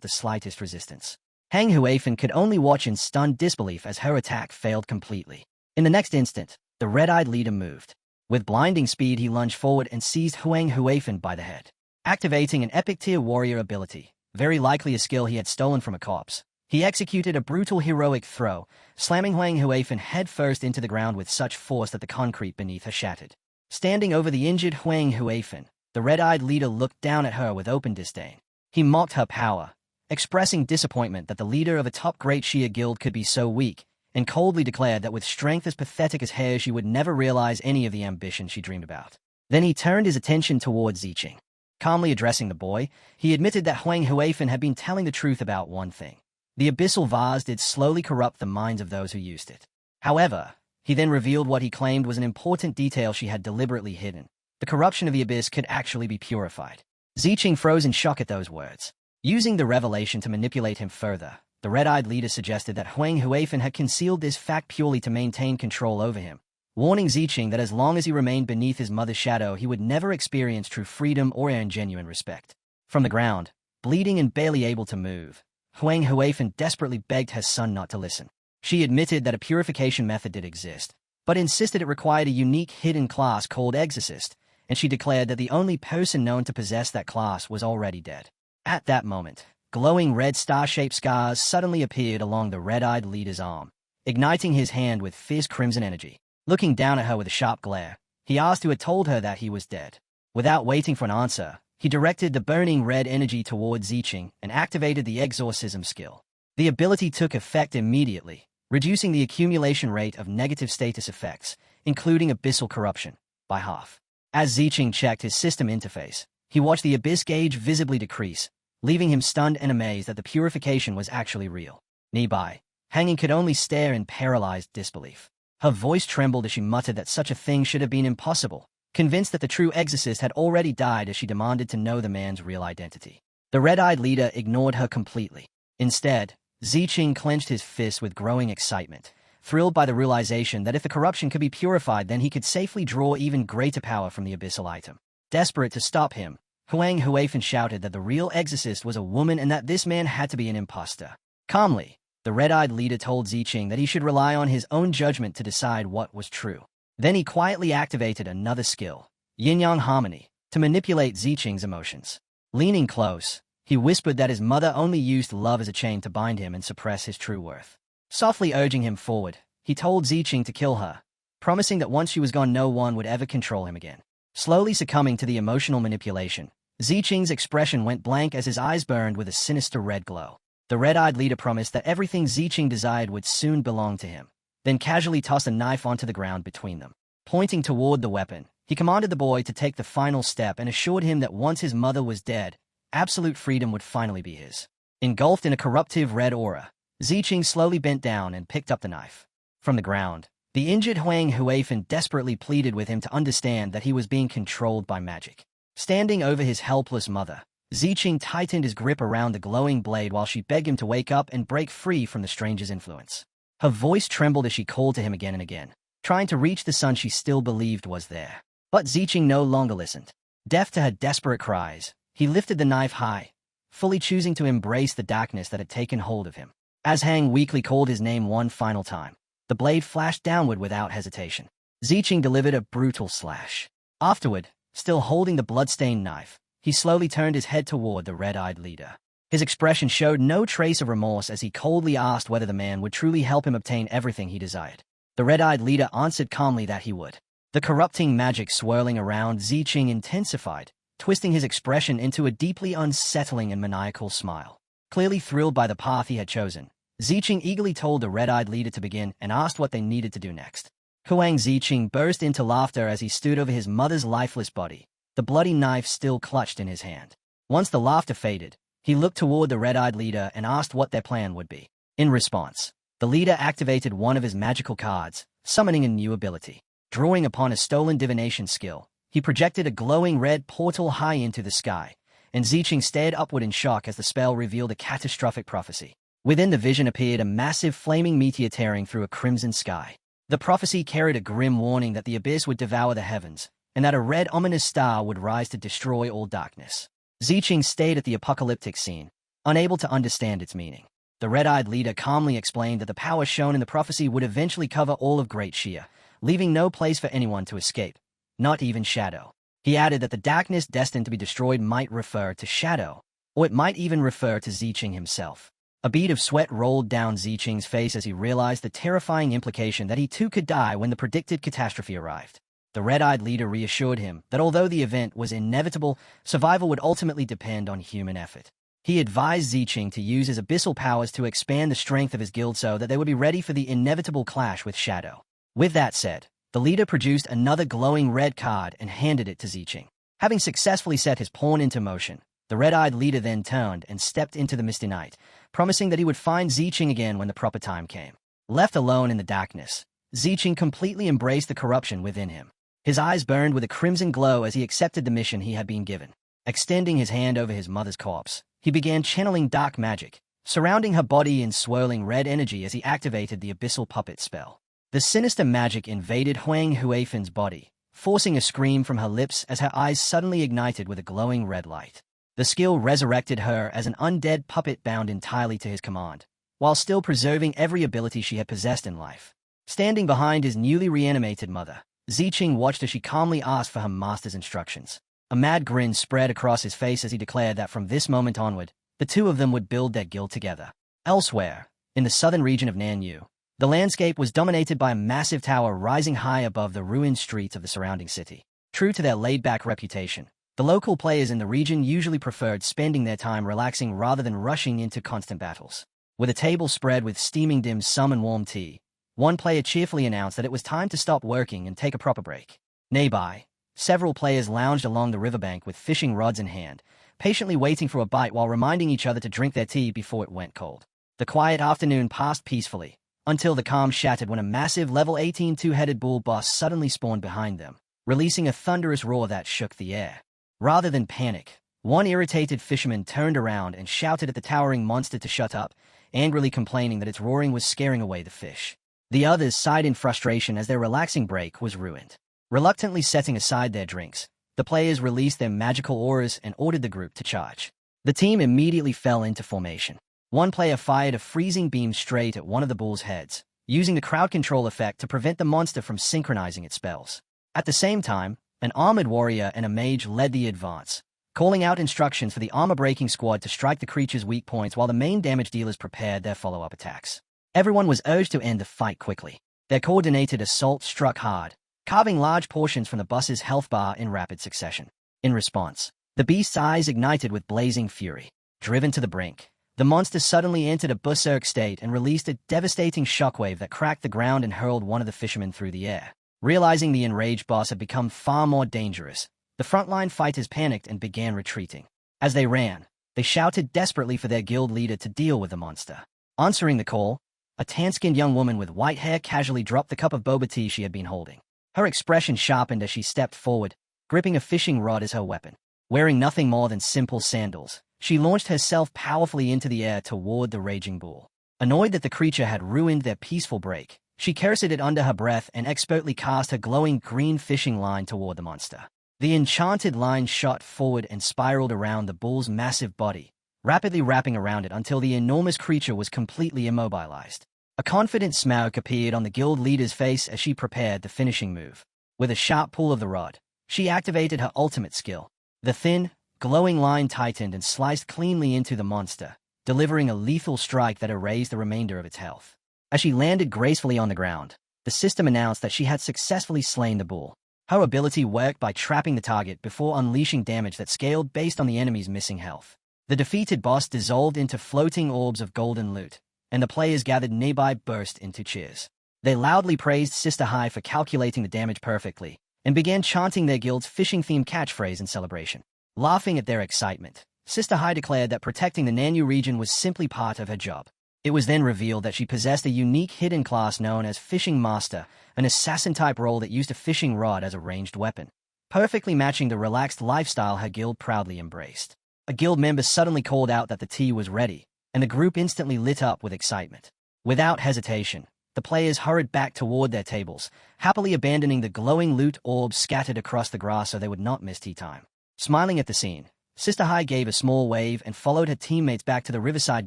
the slightest resistance. Hang Huifan could only watch in stunned disbelief as her attack failed completely. In the next instant, the red-eyed leader moved. With blinding speed he lunged forward and seized Huang Huifan by the head. Activating an epic tier warrior ability, very likely a skill he had stolen from a corpse, he executed a brutal heroic throw, slamming Huang Huifan headfirst into the ground with such force that the concrete beneath her shattered. Standing over the injured Huang Huifan, the red-eyed leader looked down at her with open disdain. He mocked her power, expressing disappointment that the leader of a top great Shia guild could be so weak, and coldly declared that with strength as pathetic as hers she would never realize any of the ambition she dreamed about. Then he turned his attention towards Ziqing. Calmly addressing the boy, he admitted that Huang Huifan had been telling the truth about one thing. The abyssal vase did slowly corrupt the minds of those who used it. However, he then revealed what he claimed was an important detail she had deliberately hidden. The corruption of the abyss could actually be purified. Ziqing froze in shock at those words. Using the revelation to manipulate him further, the red-eyed leader suggested that Huang Huifan had concealed this fact purely to maintain control over him, warning Ziqing that as long as he remained beneath his mother's shadow he would never experience true freedom or earn genuine respect. From the ground, bleeding and barely able to move, Huang Huifan desperately begged her son not to listen. She admitted that a purification method did exist, but insisted it required a unique hidden class called Exorcist, and she declared that the only person known to possess that class was already dead. At that moment, glowing red star-shaped scars suddenly appeared along the red-eyed leader's arm, igniting his hand with fierce crimson energy. Looking down at her with a sharp glare, he asked who had told her that he was dead. Without waiting for an answer, he directed the burning red energy towards Ziqing and activated the exorcism skill. The ability took effect immediately, reducing the accumulation rate of negative status effects, including abyssal corruption, by half. As Ziqing checked his system interface, he watched the abyss gauge visibly decrease, leaving him stunned and amazed that the purification was actually real. Nearby, Hanging could only stare in paralyzed disbelief. Her voice trembled as she muttered that such a thing should have been impossible, convinced that the true exorcist had already died as she demanded to know the man's real identity. The red-eyed leader ignored her completely. Instead, Ziqing clenched his fists with growing excitement, thrilled by the realization that if the corruption could be purified then he could safely draw even greater power from the abyssal item. Desperate to stop him, Huang Huifan shouted that the real exorcist was a woman and that this man had to be an imposter. Calmly, the red-eyed leader told Ziqing that he should rely on his own judgment to decide what was true. Then he quietly activated another skill, Yin-Yang Harmony, to manipulate Ziqing's emotions. Leaning close, he whispered that his mother only used love as a chain to bind him and suppress his true worth. Softly urging him forward, he told Ziqing to kill her, promising that once she was gone no one would ever control him again. Slowly succumbing to the emotional manipulation, Ziqing's expression went blank as his eyes burned with a sinister red glow. The red-eyed leader promised that everything Ziqing desired would soon belong to him, then casually tossed a knife onto the ground between them. Pointing toward the weapon, he commanded the boy to take the final step and assured him that once his mother was dead, absolute freedom would finally be his. Engulfed in a corruptive red aura, Ziqing slowly bent down and picked up the knife. From the ground, the injured Huang Huifan desperately pleaded with him to understand that he was being controlled by magic. Standing over his helpless mother, Ziqing tightened his grip around the glowing blade while she begged him to wake up and break free from the stranger's influence. Her voice trembled as she called to him again and again, trying to reach the son she still believed was there. But Ziqing no longer listened. Deaf to her desperate cries, he lifted the knife high, fully choosing to embrace the darkness that had taken hold of him. As Hang weakly called his name one final time, the blade flashed downward without hesitation. Ziqing delivered a brutal slash. Afterward, still holding the blood-stained knife, he slowly turned his head toward the red-eyed leader. His expression showed no trace of remorse as he coldly asked whether the man would truly help him obtain everything he desired. The red-eyed leader answered calmly that he would. The corrupting magic swirling around Ziqing intensified, twisting his expression into a deeply unsettling and maniacal smile. Clearly thrilled by the path he had chosen, Ziqing eagerly told the red-eyed leader to begin and asked what they needed to do next. Huang Ziqing burst into laughter as he stood over his mother's lifeless body, the bloody knife still clutched in his hand. Once the laughter faded, he looked toward the red-eyed leader and asked what their plan would be. In response, the The leader activated one of his magical cards, summoning a new ability. Drawing upon a stolen divination skill, he projected a glowing red portal high into the sky, and Zicheng stared upward in shock as the spell revealed a catastrophic prophecy. Within the vision appeared a massive flaming meteor tearing through a crimson sky. The prophecy carried a grim warning that the abyss would devour the heavens, and that a red ominous star would rise to destroy all darkness. Zicheng stayed at the apocalyptic scene, unable to understand its meaning. The red-eyed leader calmly explained that the power shown in the prophecy would eventually cover all of Great Xia, leaving no place for anyone to escape, not even Shadow. He added that the darkness destined to be destroyed might refer to Shadow, or it might even refer to Zicheng himself. A bead of sweat rolled down Zicheng's face as he realized the terrifying implication that he too could die when the predicted catastrophe arrived. The red-eyed leader reassured him that although the event was inevitable, survival would ultimately depend on human effort. He advised Zicheng to use his abyssal powers to expand the strength of his guild so that they would be ready for the inevitable clash with Shadow. With that said, the leader produced another glowing red card and handed it to Zicheng. Having successfully set his pawn into motion, the red-eyed leader then turned and stepped into the misty night, promising that he would find Zicheng again when the proper time came. Left alone in the darkness, Zicheng completely embraced the corruption within him. His eyes burned with a crimson glow as he accepted the mission he had been given. Extending his hand over his mother's corpse, he began channeling dark magic, surrounding her body in swirling red energy as he activated the abyssal puppet spell. The sinister magic invaded Huang Huifan's body, forcing a scream from her lips as her eyes suddenly ignited with a glowing red light. The skill resurrected her as an undead puppet bound entirely to his command, while still preserving every ability she had possessed in life. Standing behind his newly reanimated mother, Zicheng watched as she calmly asked for her master's instructions. A mad grin spread across his face as he declared that from this moment onward, the two of them would build their guild together. Elsewhere, in the southern region of Nanyu, the landscape was dominated by a massive tower rising high above the ruined streets of the surrounding city. True to their laid-back reputation, the local players in the region usually preferred spending their time relaxing rather than rushing into constant battles. With a table spread with steaming dim sum and warm tea, one player cheerfully announced that it was time to stop working and take a proper break. Nearby, several players lounged along the riverbank with fishing rods in hand, patiently waiting for a bite while reminding each other to drink their tea before it went cold. The quiet afternoon passed peacefully, until the calm shattered when a massive level 18 two-headed bull boss suddenly spawned behind them, releasing a thunderous roar that shook the air. Rather than panic, one irritated fisherman turned around and shouted at the towering monster to shut up, angrily complaining that its roaring was scaring away the fish. The others sighed in frustration as their relaxing break was ruined. Reluctantly setting aside their drinks, the players released their magical auras and ordered the group to charge. The team immediately fell into formation. One player fired a freezing beam straight at one of the bull's heads, using the crowd control effect to prevent the monster from synchronizing its spells. At the same time, an armored warrior and a mage led the advance, calling out instructions for the armor-breaking squad to strike the creature's weak points while the main damage dealers prepared their follow-up attacks. Everyone was urged to end the fight quickly. Their coordinated assault struck hard, carving large portions from the boss's health bar in rapid succession. In response, the beast's eyes ignited with blazing fury. Driven to the brink, the monster suddenly entered a berserk state and released a devastating shockwave that cracked the ground and hurled one of the fishermen through the air. Realizing the enraged boss had become far more dangerous, the frontline fighters panicked and began retreating. As they ran, they shouted desperately for their guild leader to deal with the monster. Answering the call, a tan-skinned young woman with white hair casually dropped the cup of boba tea she had been holding. Her expression sharpened as she stepped forward, gripping a fishing rod as her weapon. Wearing nothing more than simple sandals, she launched herself powerfully into the air toward the raging bull. Annoyed that the creature had ruined their peaceful break, she cursed it under her breath and expertly cast her glowing green fishing line toward the monster. The enchanted line shot forward and spiraled around the bull's massive body, rapidly wrapping around it until the enormous creature was completely immobilized. A confident smirk appeared on the guild leader's face as she prepared the finishing move. With a sharp pull of the rod, she activated her ultimate skill. The thin, glowing line tightened and sliced cleanly into the monster, delivering a lethal strike that erased the remainder of its health. As she landed gracefully on the ground, the system announced that she had successfully slain the bull. Her ability worked by trapping the target before unleashing damage that scaled based on the enemy's missing health. The defeated boss dissolved into floating orbs of golden loot, and the players gathered nearby burst into cheers. They loudly praised Sister Hai for calculating the damage perfectly, and began chanting their guild's fishing-themed catchphrase in celebration. Laughing at their excitement, Sister Hai declared that protecting the Nanyu region was simply part of her job. It was then revealed that she possessed a unique hidden class known as Fishing Master, an assassin-type role that used a fishing rod as a ranged weapon, perfectly matching the relaxed lifestyle her guild proudly embraced. A guild member suddenly called out that the tea was ready, and the group instantly lit up with excitement. Without hesitation, the players hurried back toward their tables, happily abandoning the glowing loot orbs scattered across the grass so they would not miss tea time. Smiling at the scene, Sister Hai gave a small wave and followed her teammates back to the riverside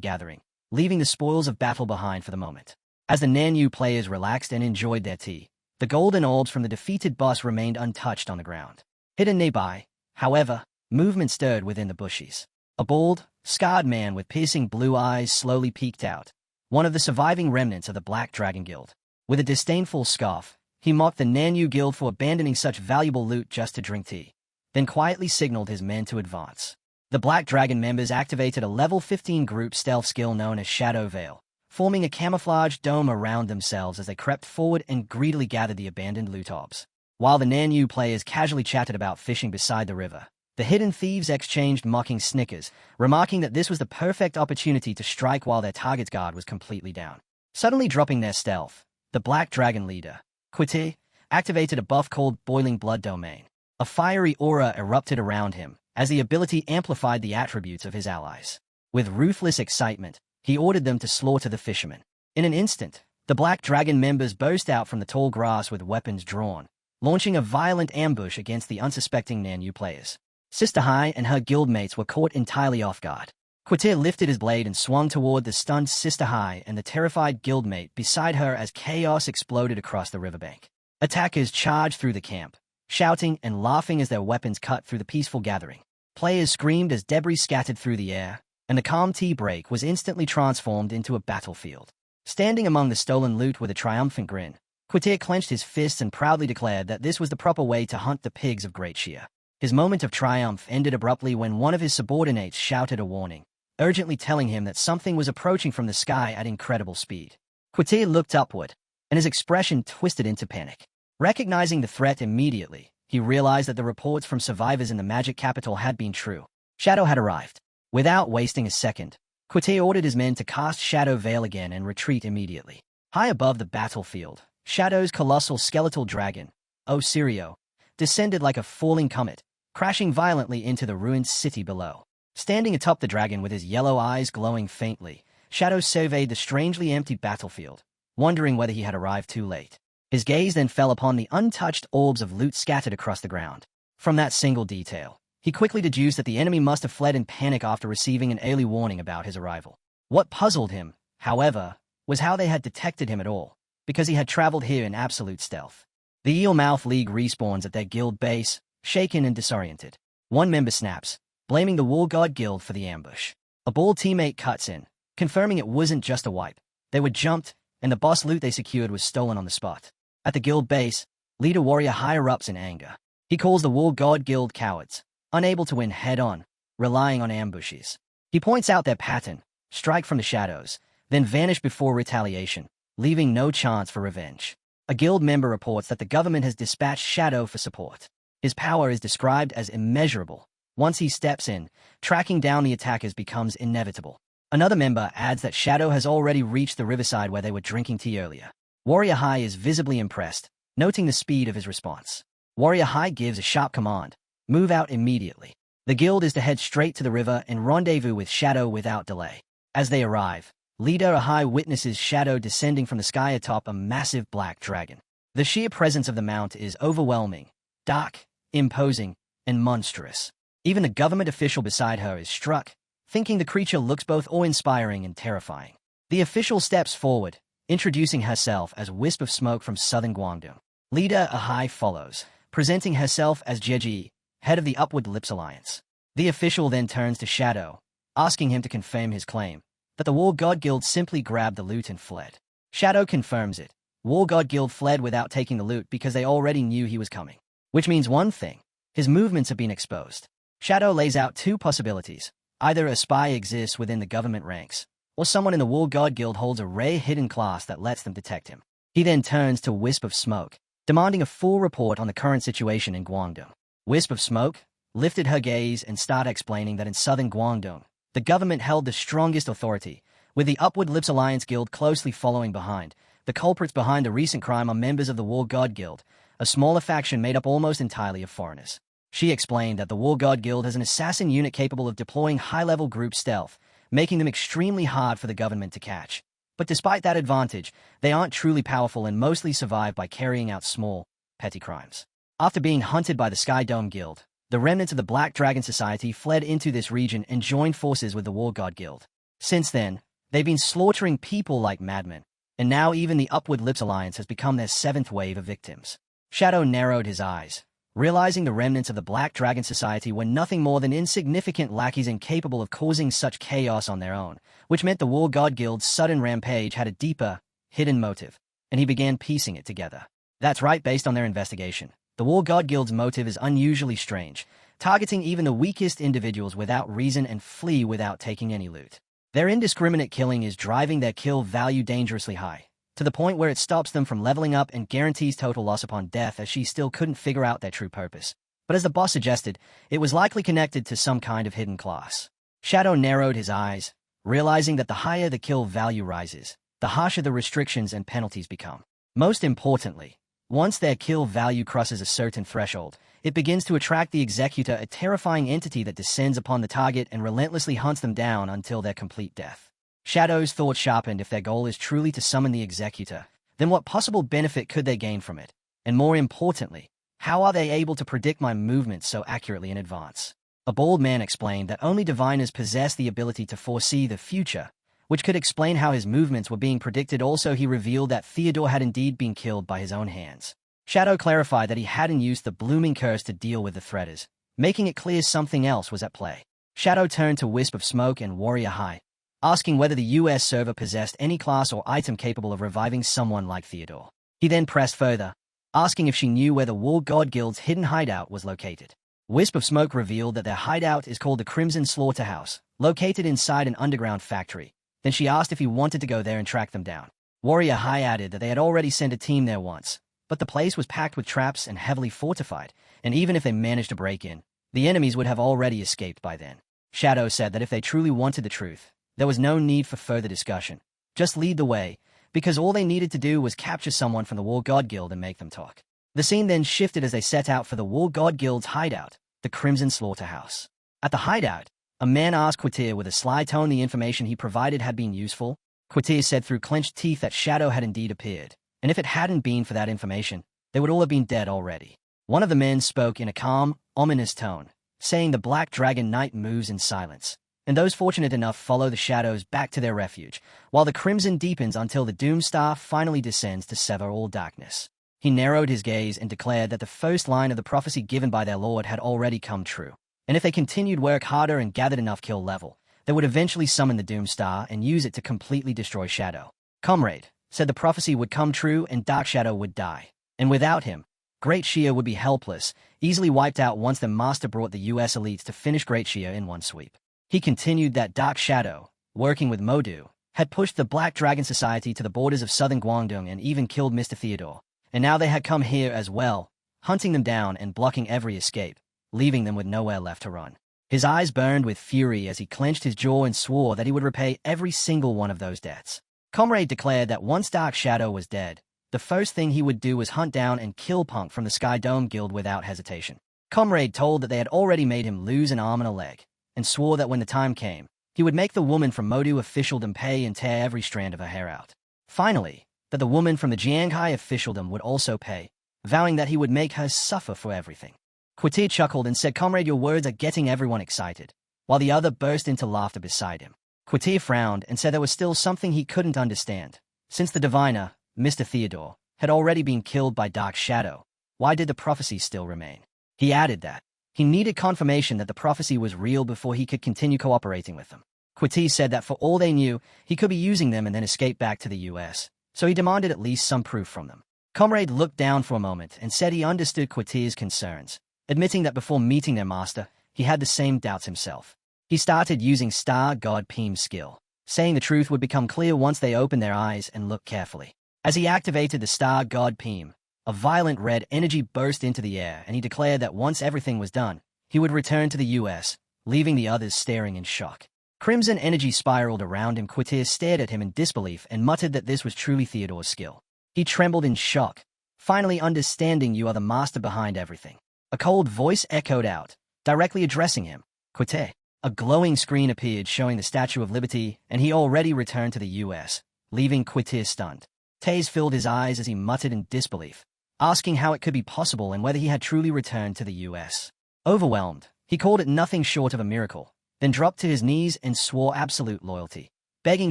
gathering, leaving the spoils of battle behind for the moment. As the Nanyu players relaxed and enjoyed their tea, the golden orbs from the defeated boss remained untouched on the ground. Hidden nearby, however, movement stirred within the bushes. A bald, scarred man with piercing blue eyes slowly peeked out, one of the surviving remnants of the Black Dragon Guild. With a disdainful scoff, he mocked the Nanyu Guild for abandoning such valuable loot just to drink tea, then quietly signaled his men to advance. The Black Dragon members activated a level 15 group stealth skill known as Shadow Veil, forming a camouflage dome around themselves as they crept forward and greedily gathered the abandoned loot orbs. While the Nanyu players casually chatted about fishing beside the river, the hidden thieves exchanged mocking snickers, remarking that this was the perfect opportunity to strike while their target's guard was completely down. Suddenly dropping their stealth, the Black Dragon leader, Quite, activated a buff called Boiling Blood Domain. A fiery aura erupted around him, as the ability amplified the attributes of his allies. With ruthless excitement, he ordered them to slaughter the fishermen. In an instant, the Black Dragon members burst out from the tall grass with weapons drawn, launching a violent ambush against the unsuspecting Nanyu players. Sister Hai and her guildmates were caught entirely off guard. Quatir lifted his blade and swung toward the stunned Sister Hai and the terrified guildmate beside her as chaos exploded across the riverbank. Attackers charged through the camp, shouting and laughing as their weapons cut through the peaceful gathering. Players screamed as debris scattered through the air, and the calm tea break was instantly transformed into a battlefield. Standing among the stolen loot with a triumphant grin, Quatir clenched his fists and proudly declared that this was the proper way to hunt the pigs of Great Shear. His moment of triumph ended abruptly when one of his subordinates shouted a warning, urgently telling him that something was approaching from the sky at incredible speed. Quatir looked upward, and his expression twisted into panic. Recognizing the threat immediately, he realized that the reports from survivors in the magic capital had been true. Shadow had arrived. Without wasting a second, Quatir ordered his men to cast Shadow Veil again and retreat immediately. High above the battlefield, Shadow's colossal skeletal dragon, Osirio, descended like a falling comet, crashing violently into the ruined city below. Standing atop the dragon with his yellow eyes glowing faintly, Shadow surveyed the strangely empty battlefield, wondering whether he had arrived too late. His gaze then fell upon the untouched orbs of loot scattered across the ground. From that single detail, he quickly deduced that the enemy must have fled in panic after receiving an early warning about his arrival. What puzzled him, however, was how they had detected him at all, because he had traveled here in absolute stealth. The Eelmouth League respawns at their guild base, shaken and disoriented. One member snaps, blaming the War God Guild for the ambush. A bald teammate cuts in, confirming it wasn't just a wipe. They were jumped, and the boss loot they secured was stolen on the spot. At the guild base, leader warrior Hai erupts in anger. He calls the War God Guild cowards, unable to win head-on, relying on ambushes. He points out their pattern, strike from the shadows, then vanish before retaliation, leaving no chance for revenge. A guild member reports that the government has dispatched Shadow for support. His power is described as immeasurable. Once he steps in, tracking down the attackers becomes inevitable. Another member adds that Shadow has already reached the riverside where they were drinking tea earlier. Warrior Hai is visibly impressed, noting the speed of his response. Warrior Hai gives a sharp command, move out immediately. The guild is to head straight to the river and rendezvous with Shadow without delay. As they arrive, leader Hai witnesses Shadow descending from the sky atop a massive black dragon. The sheer presence of the mount is overwhelming, dark, imposing, and monstrous. Even a government official beside her is struck, thinking the creature looks both awe-inspiring and terrifying. The official steps forward, introducing herself as Wisp of Smoke from southern Guangdong. Leader Ahai follows, presenting herself as Jeji, head of the Upward Lips Alliance. The official then turns to Shadow, asking him to confirm his claim, that the War God Guild simply grabbed the loot and fled. Shadow confirms it. War God Guild fled without taking the loot because they already knew he was coming. Which means one thing, his movements have been exposed. Shadow lays out two possibilities. Either a spy exists within the government ranks, or someone in the War God Guild holds a rare hidden class that lets them detect him. He then turns to Wisp of Smoke, demanding a full report on the current situation in Guangdong. Wisp of Smoke lifted her gaze and started explaining that in southern Guangdong, the government held the strongest authority, with the Upward Lips Alliance Guild closely following behind. The culprits behind the recent crime are members of the War God Guild, a smaller faction made up almost entirely of foreigners. She explained that the War God Guild has an assassin unit capable of deploying high-level group stealth, making them extremely hard for the government to catch. But despite that advantage, they aren't truly powerful and mostly survive by carrying out small, petty crimes. After being hunted by the Sky Dome Guild, the remnants of the Black Dragon Society fled into this region and joined forces with the War God Guild. Since then, they've been slaughtering people like madmen, and now even the Upward Lips Alliance has become their 7th wave of victims. Shadow narrowed his eyes, realizing the remnants of the Black Dragon Society were nothing more than insignificant lackeys incapable of causing such chaos on their own, which meant the War God Guild's sudden rampage had a deeper, hidden motive, and he began piecing it together. That's right, based on their investigation. The War God Guild's motive is unusually strange, targeting even the weakest individuals without reason and flee without taking any loot. Their indiscriminate killing is driving their kill value dangerously high, to the point where it stops them from leveling up and guarantees total loss upon death, as she still couldn't figure out their true purpose. But as the boss suggested, it was likely connected to some kind of hidden class. Shadow narrowed his eyes, realizing that the higher the kill value rises, the harsher the restrictions and penalties become. Most importantly, once their kill value crosses a certain threshold, it begins to attract the Executor, a terrifying entity that descends upon the target and relentlessly hunts them down until their complete death. Shadow's thoughts sharpened. If their goal is truly to summon the Executor, then what possible benefit could they gain from it? And more importantly, how are they able to predict my movements so accurately in advance? A bald man explained that only diviners possess the ability to foresee the future, which could explain how his movements were being predicted. Also, he revealed that Theodore had indeed been killed by his own hands. Shadow clarified that he hadn't used the blooming curse to deal with the threaters, making it clear something else was at play. Shadow turned to Wisp of Smoke and Warrior High, asking whether the US server possessed any class or item capable of reviving someone like Theodore. He then pressed further, asking if she knew where the War God Guild's hidden hideout was located. Wisp of Smoke revealed that their hideout is called the Crimson Slaughterhouse, located inside an underground factory. Then she asked if he wanted to go there and track them down. Warrior High added that they had already sent a team there once, but the place was packed with traps and heavily fortified, and even if they managed to break in, the enemies would have already escaped by then. Shadow said that if they truly wanted the truth, there was no need for further discussion. Just lead the way, because all they needed to do was capture someone from the War God Guild and make them talk. The scene then shifted as they set out for the War God Guild's hideout, the Crimson Slaughterhouse. At the hideout, a man asked Quatir with a sly tone the information he provided had been useful. Quatir said through clenched teeth that Shadow had indeed appeared, and if it hadn't been for that information, they would all have been dead already. One of the men spoke in a calm, ominous tone, saying the Black Dragon Knight moves in silence, and those fortunate enough follow the shadows back to their refuge, while the crimson deepens until the Doom Star finally descends to sever all darkness. He narrowed his gaze and declared that the first line of the prophecy given by their lord had already come true, and if they continued work harder and gathered enough kill level, they would eventually summon the Doom Star and use it to completely destroy Shadow. Comrade said the prophecy would come true and Dark Shadow would die, and without him, Great Shia would be helpless, easily wiped out once the Master brought the US elites to finish Great Shia in one sweep. He continued that Dark Shadow, working with Modu, had pushed the Black Dragon Society to the borders of southern Guangdong and even killed Mr. Theodore, and now they had come here as well, hunting them down and blocking every escape, leaving them with nowhere left to run. His eyes burned with fury as he clenched his jaw and swore that he would repay every single one of those debts. Comrade declared that once Dark Shadow was dead, the first thing he would do was hunt down and kill Punk from the Sky Dome Guild without hesitation. Comrade told that they had already made him lose an arm and a leg, and swore that when the time came, he would make the woman from Modu officialdom pay and tear every strand of her hair out. Finally, that the woman from the Jianghai officialdom would also pay, vowing that he would make her suffer for everything. Quatir chuckled and said, "Comrade, your words are getting everyone excited," while the other burst into laughter beside him. Quatir frowned and said there was still something he couldn't understand. Since the diviner, Mr. Theodore, had already been killed by Dark Shadow, why did the prophecy still remain? He added that he needed confirmation that the prophecy was real before he could continue cooperating with them. Quatir said that for all they knew, he could be using them and then escape back to the US, so he demanded at least some proof from them. Comrade looked down for a moment and said he understood Quatir's concerns, admitting that before meeting their master, he had the same doubts himself. He started using Star God Peem's skill, saying the truth would become clear once they opened their eyes and looked carefully. As he activated the Star God Peem, a violent red energy burst into the air, and he declared that once everything was done, he would return to the US, leaving the others staring in shock. Crimson energy spiraled around him. Quatir stared at him in disbelief and muttered that this was truly Theodore's skill. He trembled in shock, finally understanding you are the master behind everything. A cold voice echoed out, directly addressing him. Quatir. A glowing screen appeared showing the Statue of Liberty, and he already returned to the U.S., leaving Quatir stunned. Taze filled his eyes as he muttered in disbelief, asking how it could be possible and whether he had truly returned to the U.S. Overwhelmed, he called it nothing short of a miracle, then dropped to his knees and swore absolute loyalty, begging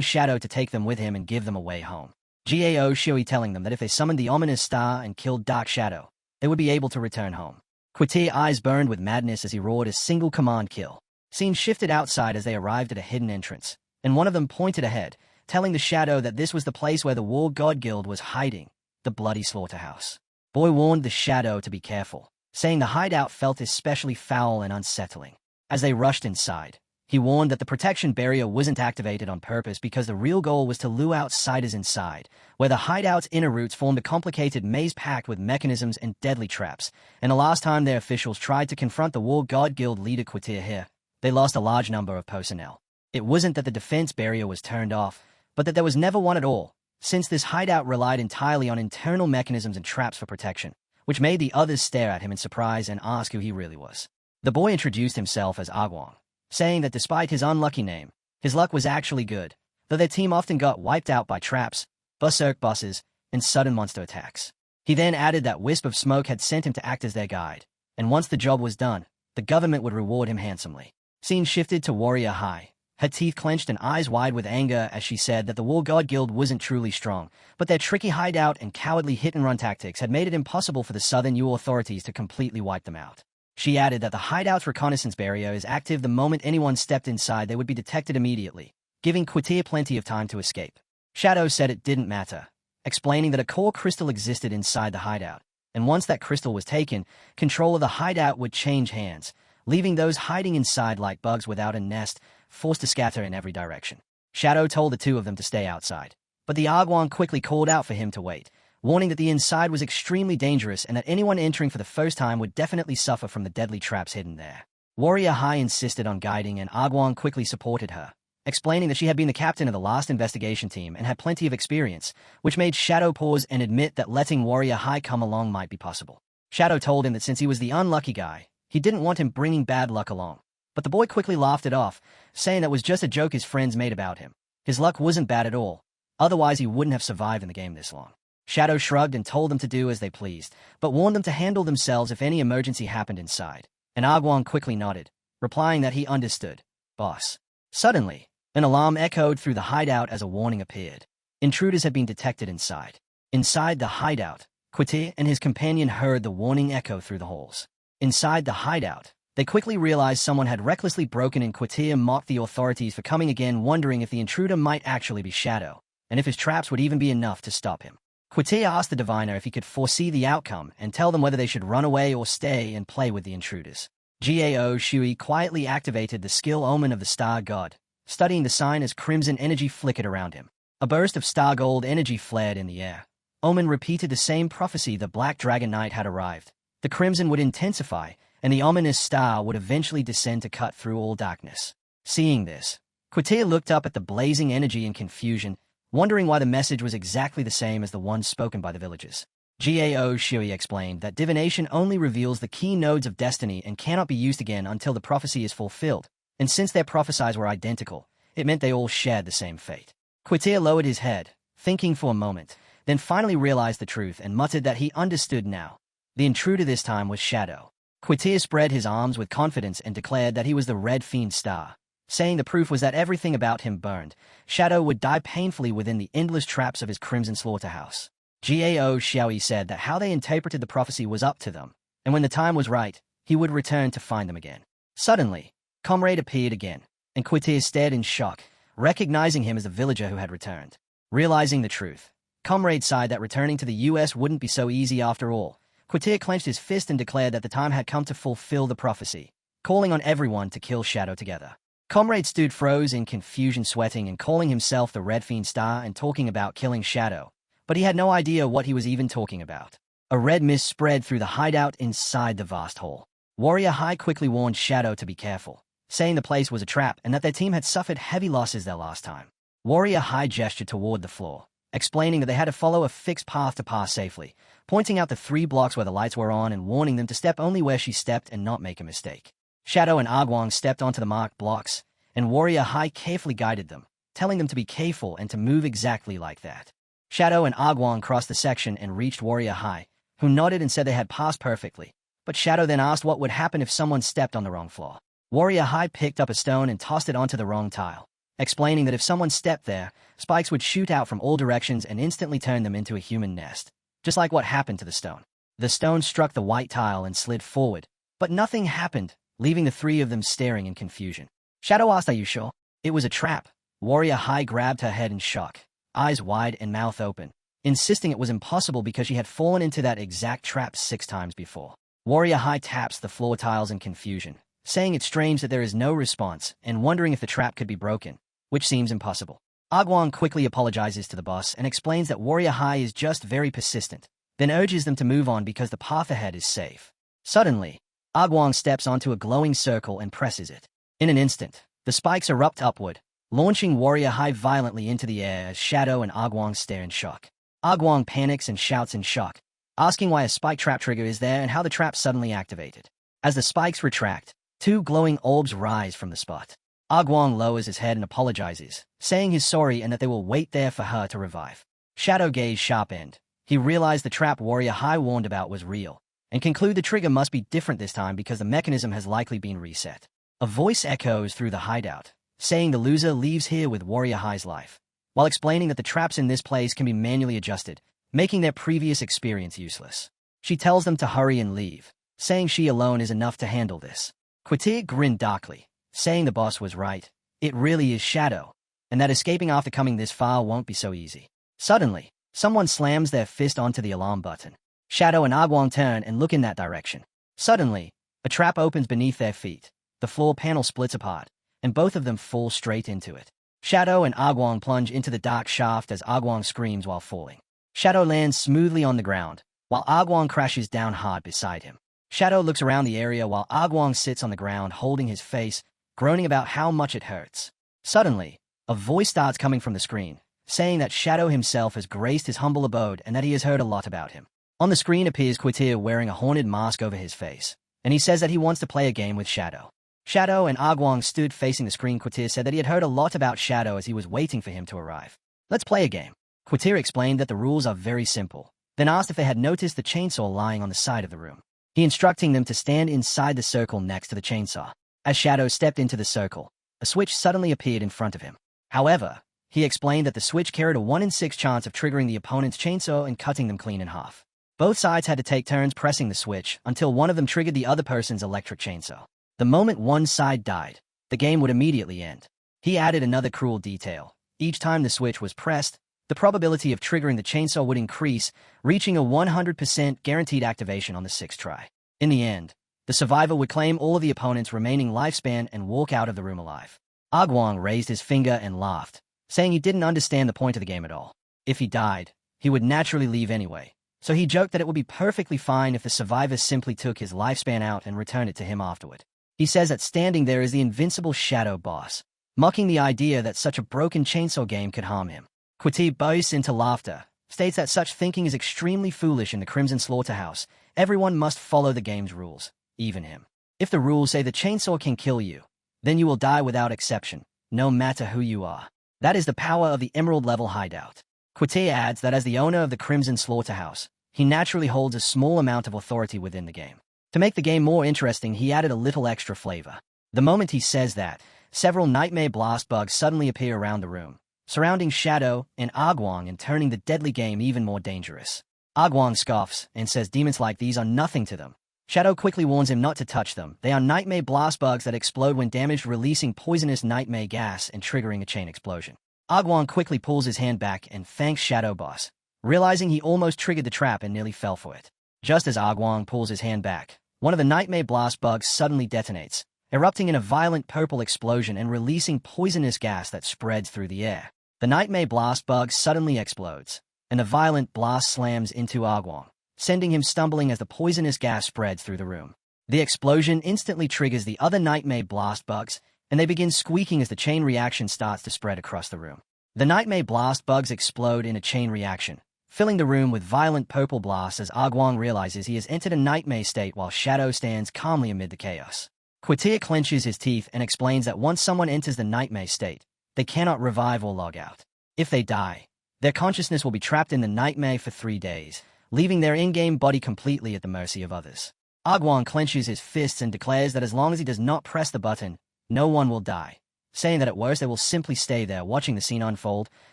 Shadow to take them with him and give them a way home. Gao Shui telling them that if they summoned the ominous star and killed Dark Shadow, they would be able to return home. Quatir's eyes burned with madness as he roared a single command kill. Scene shifted outside as they arrived at a hidden entrance, and one of them pointed ahead, telling the Shadow that this was the place where the War God Guild was hiding, the bloody slaughterhouse. Boy warned the Shadow to be careful, saying the hideout felt especially foul and unsettling. As they rushed inside, he warned that the protection barrier wasn't activated on purpose because the real goal was to lure outsiders inside, where the hideout's inner roots formed a complicated maze packed with mechanisms and deadly traps, and the last time their officials tried to confront the War God Guild leader Quatir here, they lost a large number of personnel. It wasn't that the defense barrier was turned off, but that there was never one at all, since this hideout relied entirely on internal mechanisms and traps for protection, which made the others stare at him in surprise and ask who he really was. The boy introduced himself as Agwang, saying that despite his unlucky name, his luck was actually good, though their team often got wiped out by traps, berserk bosses, and sudden monster attacks. He then added that Wisp of Smoke had sent him to act as their guide, and once the job was done, the government would reward him handsomely. Scene shifted to Warrior High, her teeth clenched and eyes wide with anger as she said that the War God Guild wasn't truly strong, but their tricky hideout and cowardly hit-and-run tactics had made it impossible for the Southern U authorities to completely wipe them out. She added that the hideout's reconnaissance barrier is active the moment anyone stepped inside they would be detected immediately, giving Quatir plenty of time to escape. Shadow said it didn't matter, explaining that a core crystal existed inside the hideout, and once that crystal was taken, control of the hideout would change hands, leaving those hiding inside like bugs without a nest, forced to scatter in every direction. Shadow told the two of them to stay outside, but the Agwang quickly called out for him to wait, warning that the inside was extremely dangerous and that anyone entering for the first time would definitely suffer from the deadly traps hidden there. Warrior High insisted on guiding and Agwang quickly supported her, explaining that she had been the captain of the last investigation team and had plenty of experience, which made Shadow pause and admit that letting Warrior High come along might be possible. Shadow told him that since he was the unlucky guy, he didn't want him bringing bad luck along, but the boy quickly laughed it off, saying that was just a joke his friends made about him. His luck wasn't bad at all, otherwise he wouldn't have survived in the game this long. Shadow shrugged and told them to do as they pleased, but warned them to handle themselves if any emergency happened inside, and Agwang quickly nodded, replying that he understood. Boss. Suddenly, an alarm echoed through the hideout as a warning appeared. Intruders had been detected inside. Inside the hideout, Quatir and his companion heard the warning echo through the halls. Inside the hideout, they quickly realized someone had recklessly broken in. Quatir mocked the authorities for coming again, wondering if the intruder might actually be Shadow, and if his traps would even be enough to stop him. Quatir asked the diviner if he could foresee the outcome and tell them whether they should run away or stay and play with the intruders. Gao Shui quietly activated the skill Omen of the Star God, studying the sign as crimson energy flickered around him. A burst of star gold energy flared in the air. Omen repeated the same prophecy: the Black Dragon Knight had arrived. The crimson would intensify, and the ominous star would eventually descend to cut through all darkness. Seeing this, Quatir looked up at the blazing energy in confusion, wondering why the message was exactly the same as the one spoken by the villagers. Gao Shui explained that divination only reveals the key nodes of destiny and cannot be used again until the prophecy is fulfilled, and since their prophecies were identical, it meant they all shared the same fate. Quatir lowered his head, thinking for a moment, then finally realized the truth and muttered that he understood now. The intruder this time was Shadow. Quatir spread his arms with confidence and declared that he was the Red Fiend Star, saying the proof was that everything about him burned. Shadow would die painfully within the endless traps of his crimson slaughterhouse. Gao Shui said that how they interpreted the prophecy was up to them, and when the time was right, he would return to find them again. Suddenly, Comrade appeared again, and Quatir stared in shock, recognizing him as the villager who had returned. Realizing the truth, Comrade sighed that returning to the US wouldn't be so easy after all. Quatir clenched his fist and declared that the time had come to fulfill the prophecy, calling on everyone to kill Shadow together. Comrade stood froze in confusion, sweating and calling himself the Red Fiend Star and talking about killing Shadow, but he had no idea what he was even talking about. A red mist spread through the hideout inside the vast hall. Warrior High quickly warned Shadow to be careful, saying the place was a trap and that their team had suffered heavy losses their last time. Warrior High gestured toward the floor, explaining that they had to follow a fixed path to pass safely, pointing out the 3 blocks where the lights were on and warning them to step only where she stepped and not make a mistake. Shadow and Agwang stepped onto the marked blocks, and Warrior High carefully guided them, telling them to be careful and to move exactly like that. Shadow and Agwang crossed the section and reached Warrior High, who nodded and said they had passed perfectly, but Shadow then asked what would happen if someone stepped on the wrong floor. Warrior High picked up a stone and tossed it onto the wrong tile, explaining that if someone stepped there, spikes would shoot out from all directions and instantly turn them into a human nest, just like what happened to the stone. The stone struck the white tile and slid forward, but nothing happened, leaving the 3 of them staring in confusion. Shadow asked, "Are you sure?" It was a trap. Warrior High grabbed her head in shock, eyes wide and mouth open, insisting it was impossible because she had fallen into that exact trap 6 times before. Warrior High taps the floor tiles in confusion, saying it's strange that there is no response and wondering if the trap could be broken, which seems impossible. Agwang quickly apologizes to the boss and explains that Warrior High is just very persistent, then urges them to move on because the path ahead is safe. Suddenly, Agwang steps onto a glowing circle and presses it. In an instant, the spikes erupt upward, launching Warrior High violently into the air as Shadow and Agwang stare in shock. Agwang panics and shouts in shock, asking why a spike trap trigger is there and how the trap suddenly activated. As the spikes retract, 2 glowing orbs rise from the spot. Agwang lowers his head and apologizes, saying he's sorry and that they will wait there for her to revive. Shadow gazed sharp-end. He realized the trap Warrior High warned about was real, and conclude the trigger must be different this time because the mechanism has likely been reset. A voice echoes through the hideout, saying the loser leaves here with Warrior High's life, while explaining that the traps in this place can be manually adjusted, making their previous experience useless. She tells them to hurry and leave, saying she alone is enough to handle this. Quatir grinned darkly, saying the boss was right. It really is Shadow, and that escaping after coming this far won't be so easy. Suddenly, someone slams their fist onto the alarm button. Shadow and Agwang turn and look in that direction. Suddenly, a trap opens beneath their feet. The floor panel splits apart, and both of them fall straight into it. Shadow and Agwang plunge into the dark shaft as Agwang screams while falling. Shadow lands smoothly on the ground, while Agwang crashes down hard beside him. Shadow looks around the area while Agwang sits on the ground holding his face, groaning about how much it hurts. Suddenly, a voice starts coming from the screen, saying that Shadow himself has graced his humble abode and that he has heard a lot about him. On the screen appears Quatir wearing a haunted mask over his face, and he says that he wants to play a game with Shadow. Shadow and Agwang stood facing the screen. Quatir said that he had heard a lot about Shadow as he was waiting for him to arrive. "Let's play a game." Quatir explained that the rules are very simple, then asked if they had noticed the chainsaw lying on the side of the room. He instructing them to stand inside the circle next to the chainsaw. As Shadow stepped into the circle, a switch suddenly appeared in front of him. However, he explained that the switch carried a 1 in 6 chance of triggering the opponent's chainsaw and cutting them clean in half. Both sides had to take turns pressing the switch until one of them triggered the other person's electric chainsaw. The moment one side died, the game would immediately end. He added another cruel detail. Each time the switch was pressed, the probability of triggering the chainsaw would increase, reaching a 100% guaranteed activation on the 6th try. In the end, the survivor would claim all of the opponent's remaining lifespan and walk out of the room alive. Agwang raised his finger and laughed, saying he didn't understand the point of the game at all. If he died, he would naturally leave anyway, so he joked that it would be perfectly fine if the survivor simply took his lifespan out and returned it to him afterward. He says that standing there is the invincible Shadow boss, mocking the idea that such a broken chainsaw game could harm him. Quatir bursts into laughter, states that such thinking is extremely foolish in the Crimson Slaughterhouse. Everyone must follow the game's rules, even him. If the rules say the chainsaw can kill you, then you will die without exception, no matter who you are. That is the power of the Emerald-level hideout. Quatir adds that as the owner of the Crimson Slaughterhouse, he naturally holds a small amount of authority within the game. To make the game more interesting, he added a little extra flavor. The moment he says that, several nightmare blast bugs suddenly appear around the room, surrounding Shadow and Agwang and turning the deadly game even more dangerous. Agwang scoffs and says demons like these are nothing to them. Shadow quickly warns him not to touch them. They are nightmare blast bugs that explode when damaged, releasing poisonous nightmare gas and triggering a chain explosion. Agwang quickly pulls his hand back and thanks Shadow Boss, realizing he almost triggered the trap and nearly fell for it. Just as Agwang pulls his hand back, one of the nightmare blast bugs suddenly detonates, erupting in a violent purple explosion and releasing poisonous gas that spreads through the air. The nightmare blast bug suddenly explodes, and a violent blast slams into Agwang, sending him stumbling as the poisonous gas spreads through the room. The explosion instantly triggers the other Nightmare blast bugs, and they begin squeaking as the chain reaction starts to spread across the room. The Nightmare blast bugs explode in a chain reaction, filling the room with violent purple blasts as Agwong realizes he has entered a nightmare state while Shadow stands calmly amid the chaos. Quatir clenches his teeth and explains that once someone enters the nightmare state, they cannot revive or log out. If they die, their consciousness will be trapped in the nightmare for 3 days, leaving their in-game body completely at the mercy of others. Agwong clenches his fists and declares that as long as he does not press the button, no one will die, saying that at worst they will simply stay there watching the scene unfold.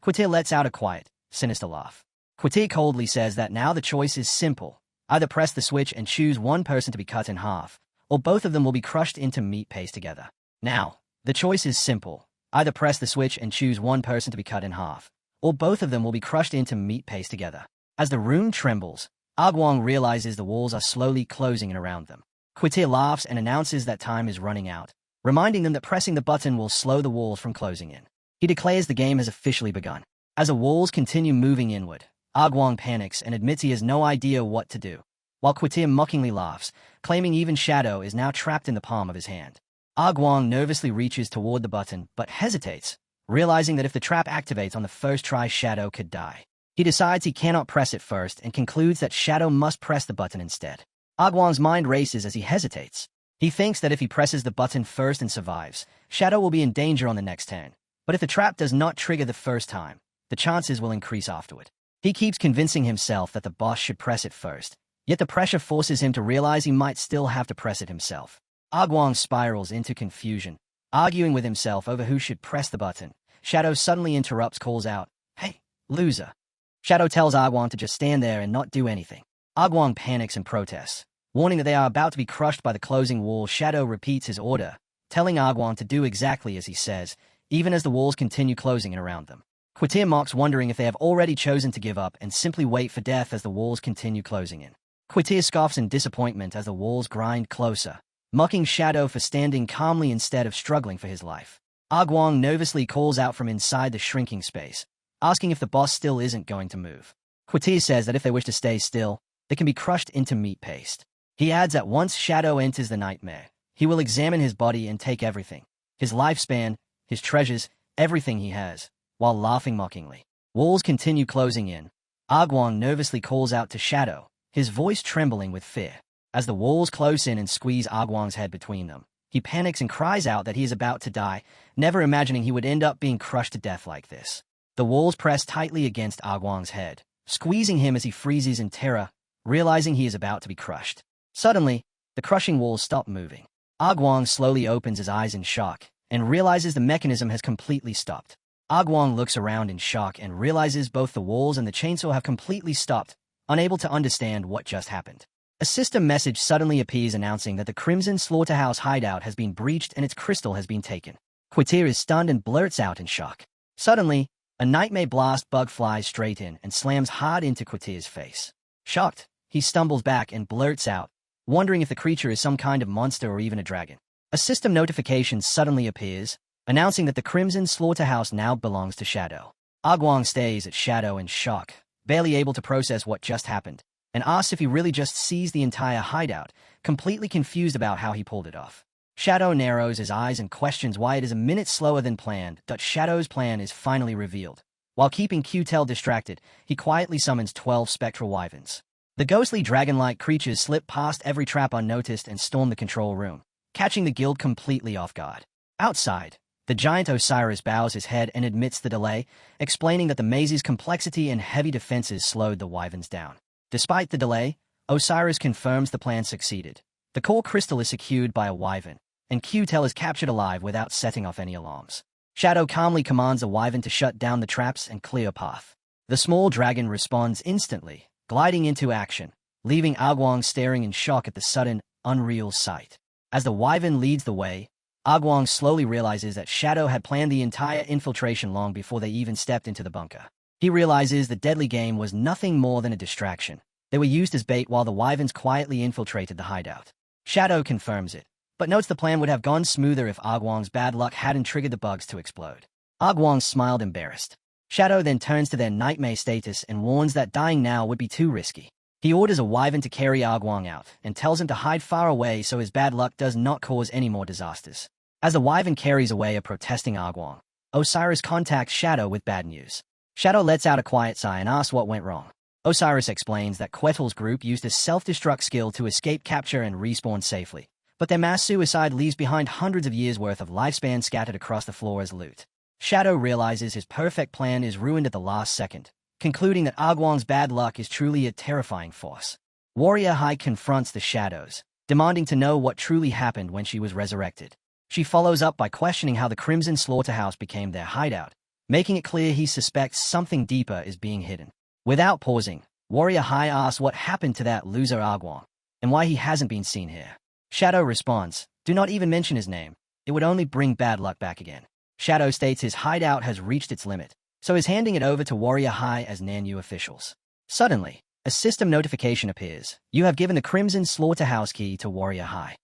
Quatir lets out a quiet, sinister laugh. Quatir coldly says that now the choice is simple. Either press the switch and choose one person to be cut in half, or both of them will be crushed into meat paste together. Now, the choice is simple. Either press the switch and choose one person to be cut in half, or both of them will be crushed into meat paste together. As the room trembles, Agwong realizes the walls are slowly closing in around them. Quatir laughs and announces that time is running out, reminding them that pressing the button will slow the walls from closing in. He declares the game has officially begun. As the walls continue moving inward, Agwong panics and admits he has no idea what to do, while Quatir mockingly laughs, claiming even Shadow is now trapped in the palm of his hand. Agwong nervously reaches toward the button, but hesitates, realizing that if the trap activates on the first try, Shadow could die. He decides he cannot press it first and concludes that Shadow must press the button instead. Agwong's mind races as he hesitates. He thinks that if he presses the button first and survives, Shadow will be in danger on the next turn. But if the trap does not trigger the first time, the chances will increase afterward. He keeps convincing himself that the boss should press it first, yet the pressure forces him to realize he might still have to press it himself. Agwong spirals into confusion, arguing with himself over who should press the button. Shadow suddenly interrupts, calls out, "Hey, loser." Shadow tells Agwong to just stand there and not do anything. Agwong panics and protests, warning that they are about to be crushed by the closing wall. Shadow repeats his order, telling Agwong to do exactly as he says, even as the walls continue closing in around them. Quatir mocks, wondering if they have already chosen to give up and simply wait for death as the walls continue closing in. Quatir scoffs in disappointment as the walls grind closer, mocking Shadow for standing calmly instead of struggling for his life. Agwong nervously calls out from inside the shrinking space, asking if the boss still isn't going to move. Quatir says that if they wish to stay still, they can be crushed into meat paste. He adds that once Shadow enters the nightmare, he will examine his body and take everything, his lifespan, his treasures, everything he has, while laughing mockingly. Walls continue closing in. Agwong nervously calls out to Shadow, his voice trembling with fear. As the walls close in and squeeze Agwong's head between them, he panics and cries out that he is about to die, never imagining he would end up being crushed to death like this. The walls press tightly against Agwong's head, squeezing him as he freezes in terror, realizing he is about to be crushed. Suddenly, the crushing walls stop moving. Agwong slowly opens his eyes in shock and realizes the mechanism has completely stopped. Agwong looks around in shock and realizes both the walls and the chainsaw have completely stopped, unable to understand what just happened. A system message suddenly appears announcing that the Crimson Slaughterhouse hideout has been breached and its crystal has been taken. Quatir is stunned and blurts out in shock. Suddenly, a nightmare blast bug flies straight in and slams hard into Quatir's face. Shocked, he stumbles back and blurts out, wondering if the creature is some kind of monster or even a dragon. A system notification suddenly appears, announcing that the Crimson Slaughterhouse now belongs to Shadow. Agwong stays at Shadow in shock, barely able to process what just happened, and asks if he really just seized the entire hideout, completely confused about how he pulled it off. Shadow narrows his eyes and questions why it is a minute slower than planned. Shadow's plan is finally revealed. While keeping Q-Tel distracted, he quietly summons 12 spectral wyverns. The ghostly dragon-like creatures slip past every trap unnoticed and storm the control room, catching the guild completely off guard. Outside, the giant Osiris bows his head and admits the delay, explaining that the maze's complexity and heavy defenses slowed the wyverns down. Despite the delay, Osiris confirms the plan succeeded. The core crystal is secured by a wyvern, and Q-Tel is captured alive without setting off any alarms. Shadow calmly commands the wyvern to shut down the traps and clear a path. The small dragon responds instantly, gliding into action, leaving Agwong staring in shock at the sudden, unreal sight. As the wyvern leads the way, Agwong slowly realizes that Shadow had planned the entire infiltration long before they even stepped into the bunker. He realizes the deadly game was nothing more than a distraction. They were used as bait while the wyverns quietly infiltrated the hideout. Shadow confirms it, but notes the plan would have gone smoother if Agwong's bad luck hadn't triggered the bugs to explode. Agwong smiled embarrassed. Shadow then turns to their nightmare status and warns that dying now would be too risky. He orders a wyvern to carry Argwong out and tells him to hide far away so his bad luck does not cause any more disasters. As the wyvern carries away a protesting Argwong, Osiris contacts Shadow with bad news. Shadow lets out a quiet sigh and asks what went wrong. Osiris explains that Quetzal's group used a self-destruct skill to escape capture and respawn safely, but their mass suicide leaves behind hundreds of years' worth of lifespan scattered across the floor as loot. Shadow realizes his perfect plan is ruined at the last second, concluding that Argwong's bad luck is truly a terrifying force. Warrior High confronts the Shadows, demanding to know what truly happened when she was resurrected. She follows up by questioning how the Crimson Slaughterhouse became their hideout, making it clear he suspects something deeper is being hidden. Without pausing, Warrior High asks what happened to that loser Argwong, and why he hasn't been seen here. Shadow responds, "Do not even mention his name. It would only bring bad luck back again." Shadow states his hideout has reached its limit, so is handing it over to Warrior High as Nanyu officials. Suddenly, a system notification appears. You have given the Crimson Slaughterhouse key to Warrior High.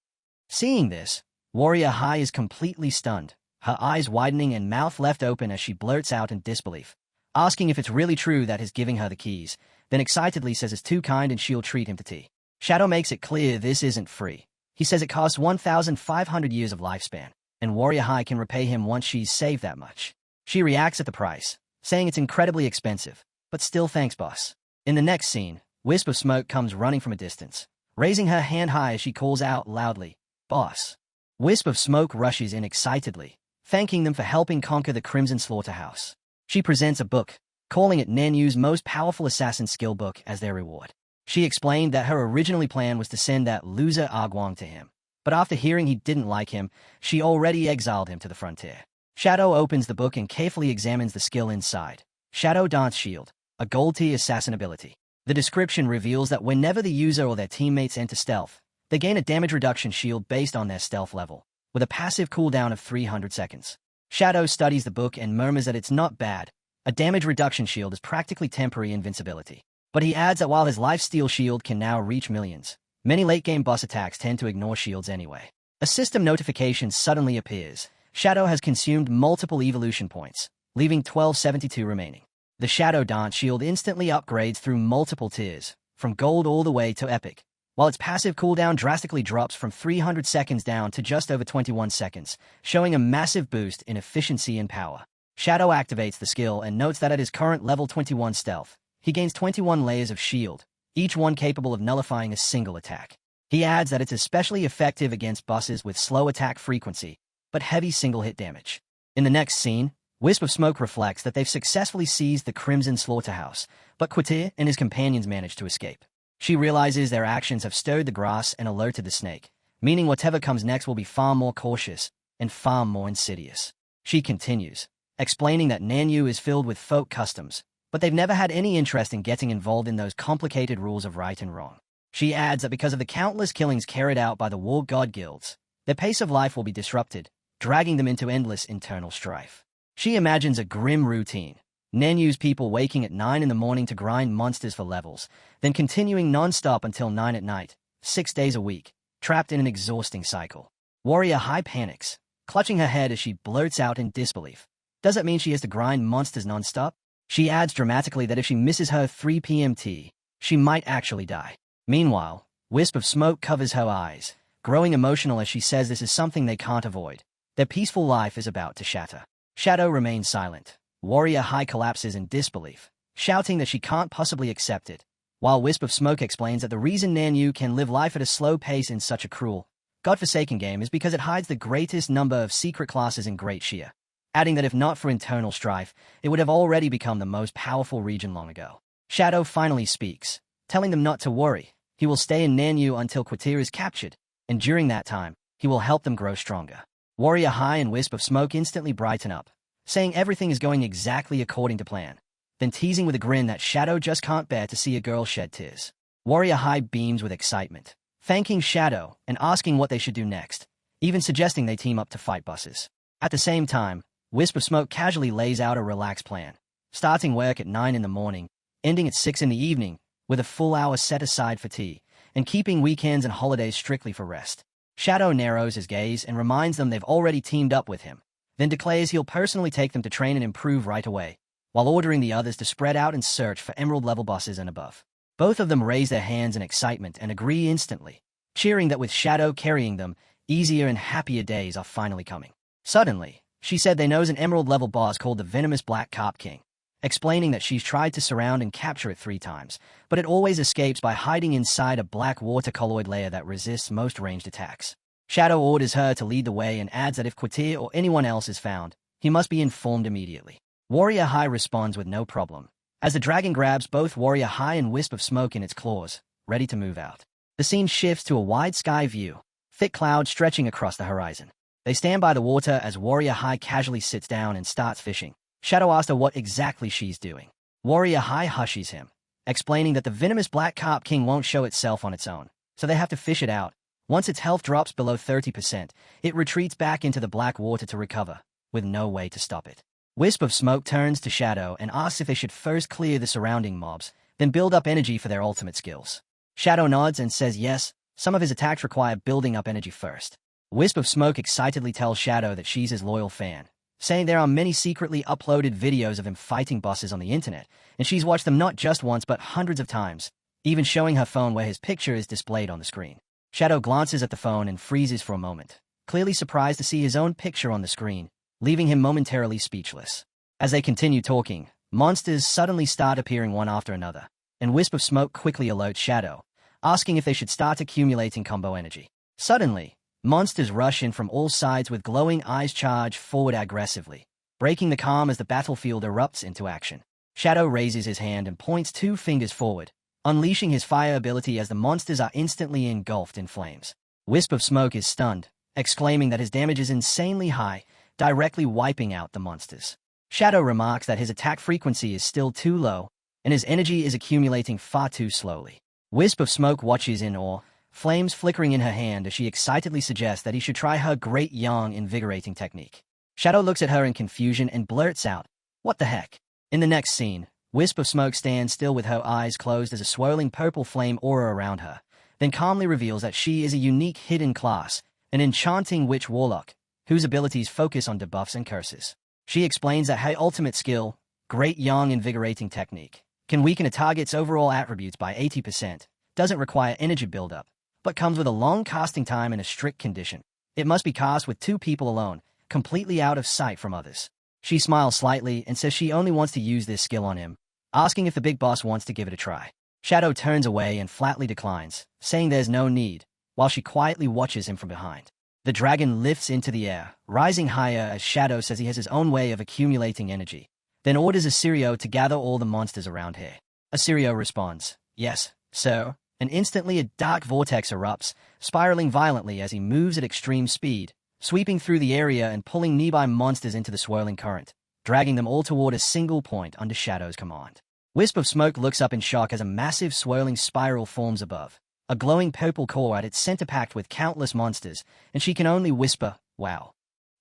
Seeing this, Warrior High is completely stunned, her eyes widening and mouth left open as she blurts out in disbelief, asking if it's really true that he's giving her the keys, then excitedly says it's too kind and she'll treat him to tea. Shadow makes it clear this isn't free. He says it costs 1,500 years of lifespan, and Warrior High can repay him once she's saved that much. She reacts at the price, saying it's incredibly expensive, but still thanks boss. In the next scene, Wisp of Smoke comes running from a distance, raising her hand high as she calls out loudly, "Boss." Wisp of Smoke rushes in excitedly, thanking them for helping conquer the Crimson Slaughterhouse. She presents a book, calling it Nanyu's most powerful assassin skill book as their reward. She explained that her originally plan was to send that loser Argwong to him, but after hearing he didn't like him, she already exiled him to the frontier. Shadow opens the book and carefully examines the skill inside. Shadow Dance Shield, a gold-tier assassin ability. The description reveals that whenever the user or their teammates enter stealth, they gain a damage reduction shield based on their stealth level, with a passive cooldown of 300 seconds. Shadow studies the book and murmurs that it's not bad. A damage reduction shield is practically temporary invincibility. But he adds that while his lifesteal shield can now reach millions, many late-game boss attacks tend to ignore shields anyway. A system notification suddenly appears. Shadow has consumed multiple evolution points, leaving 1272 remaining. The Shadow Dance Shield instantly upgrades through multiple tiers, from gold all the way to epic, while its passive cooldown drastically drops from 300 seconds down to just over 21 seconds, showing a massive boost in efficiency and power. Shadow activates the skill and notes that at his current level 21 stealth, he gains 21 layers of shield, each one capable of nullifying a single attack. He adds that it's especially effective against bosses with slow attack frequency, but heavy single-hit damage. In the next scene, Wisp of Smoke reflects that they've successfully seized the Crimson Slaughterhouse, but Quatir and his companions manage to escape. She realizes their actions have stirred the grass and alerted the snake, meaning whatever comes next will be far more cautious and far more insidious. She continues, explaining that Nanyu is filled with folk customs, but they've never had any interest in getting involved in those complicated rules of right and wrong. She adds that because of the countless killings carried out by the war god guilds, their pace of life will be disrupted, dragging them into endless internal strife. She imagines a grim routine, Nanyu's people waking at 9 in the morning to grind monsters for levels, then continuing non-stop until 9 at night, 6 days a week, trapped in an exhausting cycle. Warrior High panics, clutching her head as she blurts out in disbelief. Does it mean she has to grind monsters non-stop? She adds dramatically that if she misses her 3 p.m. tea, she might actually die. Meanwhile, Wisp of Smoke covers her eyes, growing emotional as she says this is something they can't avoid. Their peaceful life is about to shatter. Shadow remains silent. Warrior High collapses in disbelief, shouting that she can't possibly accept it, while Wisp of Smoke explains that the reason Nanyu can live life at a slow pace in such a cruel, godforsaken game is because it hides the greatest number of secret classes in Great Shia, adding that if not for internal strife, it would have already become the most powerful region long ago. Shadow finally speaks, telling them not to worry. He will stay in Nanyu until Quatir is captured, and during that time, he will help them grow stronger. Warrior High and Wisp of Smoke instantly brighten up, saying everything is going exactly according to plan, then teasing with a grin that Shadow just can't bear to see a girl shed tears. Warrior High beams with excitement, thanking Shadow and asking what they should do next, even suggesting they team up to fight bosses. At the same time, Wisp of Smoke casually lays out a relaxed plan, starting work at 9 in the morning, ending at 6 in the evening, with a full hour set aside for tea, and keeping weekends and holidays strictly for rest. Shadow narrows his gaze and reminds them they've already teamed up with him, then declares he'll personally take them to train and improve right away, while ordering the others to spread out and search for emerald-level bosses and above. Both of them raise their hands in excitement and agree instantly, cheering that with Shadow carrying them, easier and happier days are finally coming. Suddenly, she said they knows an emerald-level boss called the venomous Black Carp King, explaining that she's tried to surround and capture it 3 times, but it always escapes by hiding inside a black water colloid layer that resists most ranged attacks. Shadow orders her to lead the way and adds that if Quatir or anyone else is found, he must be informed immediately. Warrior High responds with no problem, as the dragon grabs both Warrior High and Wisp of Smoke in its claws, ready to move out. The scene shifts to a wide sky view, thick clouds stretching across the horizon. They stand by the water as Warrior High casually sits down and starts fishing. Shadow asks her what exactly she's doing. Warrior High hushes him, explaining that the venomous Black Carp King won't show itself on its own, so they have to fish it out. Once its health drops below 30%, it retreats back into the black water to recover, with no way to stop it. Wisp of Smoke turns to Shadow and asks if they should first clear the surrounding mobs, then build up energy for their ultimate skills. Shadow nods and says yes, some of his attacks require building up energy first. Wisp of Smoke excitedly tells Shadow that she's his loyal fan, saying there are many secretly uploaded videos of him fighting bosses on the internet, and she's watched them not just once but hundreds of times, even showing her phone where his picture is displayed on the screen. Shadow glances at the phone and freezes for a moment, clearly surprised to see his own picture on the screen, leaving him momentarily speechless. As they continue talking, monsters suddenly start appearing one after another, and Wisp of Smoke quickly alerts Shadow, asking if they should start accumulating combo energy. Suddenly, monsters rush in from all sides with glowing eyes charge forward aggressively, breaking the calm as the battlefield erupts into action. Shadow raises his hand and points 2 fingers forward, unleashing his fire ability as the monsters are instantly engulfed in flames. Wisp of Smoke is stunned, exclaiming that his damage is insanely high, directly wiping out the monsters. Shadow remarks that his attack frequency is still too low, and his energy is accumulating far too slowly. Wisp of Smoke watches in awe, flames flickering in her hand as she excitedly suggests that he should try her great young invigorating technique. Shadow looks at her in confusion and blurts out, "What the heck?" In the next scene, Wisp of Smoke stands still with her eyes closed as a swirling purple flame aura around her, then calmly reveals that she is a unique hidden class, an enchanting witch warlock, whose abilities focus on debuffs and curses. She explains that her ultimate skill, Great Young Invigorating Technique, can weaken a target's overall attributes by 80%, doesn't require energy buildup, but comes with a long casting time and a strict condition. It must be cast with 2 people alone, completely out of sight from others. She smiles slightly and says she only wants to use this skill on him, asking if the big boss wants to give it a try. Shadow turns away and flatly declines, saying there's no need, while she quietly watches him from behind. The dragon lifts into the air, rising higher as Shadow says he has his own way of accumulating energy, then orders Asirio to gather all the monsters around here. Asirio responds, "Yes, sir," and instantly a dark vortex erupts, spiraling violently as he moves at extreme speed, sweeping through the area and pulling nearby monsters into the swirling current, dragging them all toward a single point under Shadow's command. Wisp of Smoke looks up in shock as a massive swirling spiral forms above, a glowing purple core at its center packed with countless monsters, and she can only whisper, "Wow."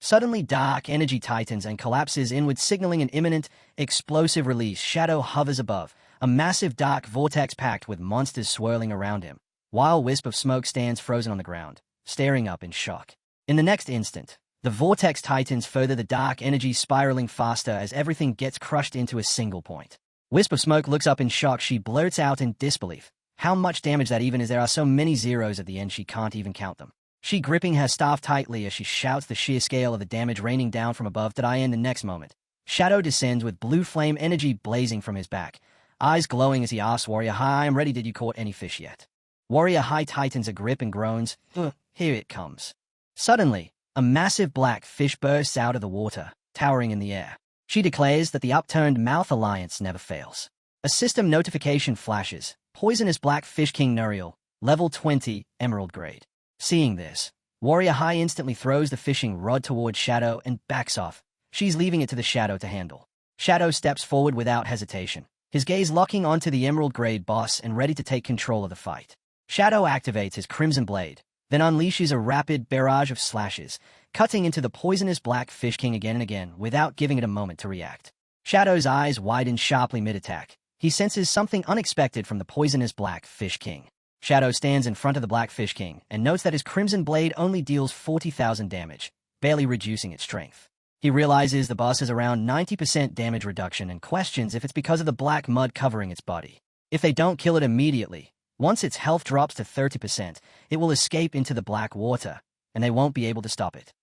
Suddenly dark energy tightens and collapses inward, signaling an imminent, explosive release. Shadow hovers above, a massive dark vortex packed with monsters swirling around him, while Wisp of Smoke stands frozen on the ground, staring up in shock. In the next instant, the vortex tightens further, the dark energy spiraling faster as everything gets crushed into a single point. Wisp of Smoke looks up in shock. She blurts out in disbelief, how much damage that even is. There are so many zeros at the end she can't even count them. She gripping her staff tightly as she shouts the sheer scale of the damage raining down from above. That in the next moment, Shadow descends with blue flame energy blazing from his back, eyes glowing as he asks Warrior High, "I'm ready, did you caught any fish yet?" Warrior High tightens a grip and groans, "Here it comes." Suddenly, a massive black fish bursts out of the water, towering in the air. She declares that the upturned mouth alliance never fails. A system notification flashes, Poisonous Black Fish King Nuriel, level 20, Emerald grade. Seeing this, Warrior High instantly throws the fishing rod towards Shadow and backs off. She's leaving it to the Shadow to handle. Shadow steps forward without hesitation, his gaze locking onto the Emerald grade boss and ready to take control of the fight. Shadow activates his Crimson Blade, then unleashes a rapid barrage of slashes, cutting into the Poisonous Black Fish King again and again without giving it a moment to react. Shadow's eyes widen sharply mid-attack. He senses something unexpected from the Poisonous Black Fish King. Shadow stands in front of the Black Fish King and notes that his Crimson Blade only deals 40,000 damage, barely reducing its strength. He realizes the boss has around 90% damage reduction and questions if it's because of the black mud covering its body. If they don't kill it immediately, once its health drops to 30%, it will escape into the black water, and they won't be able to stop it.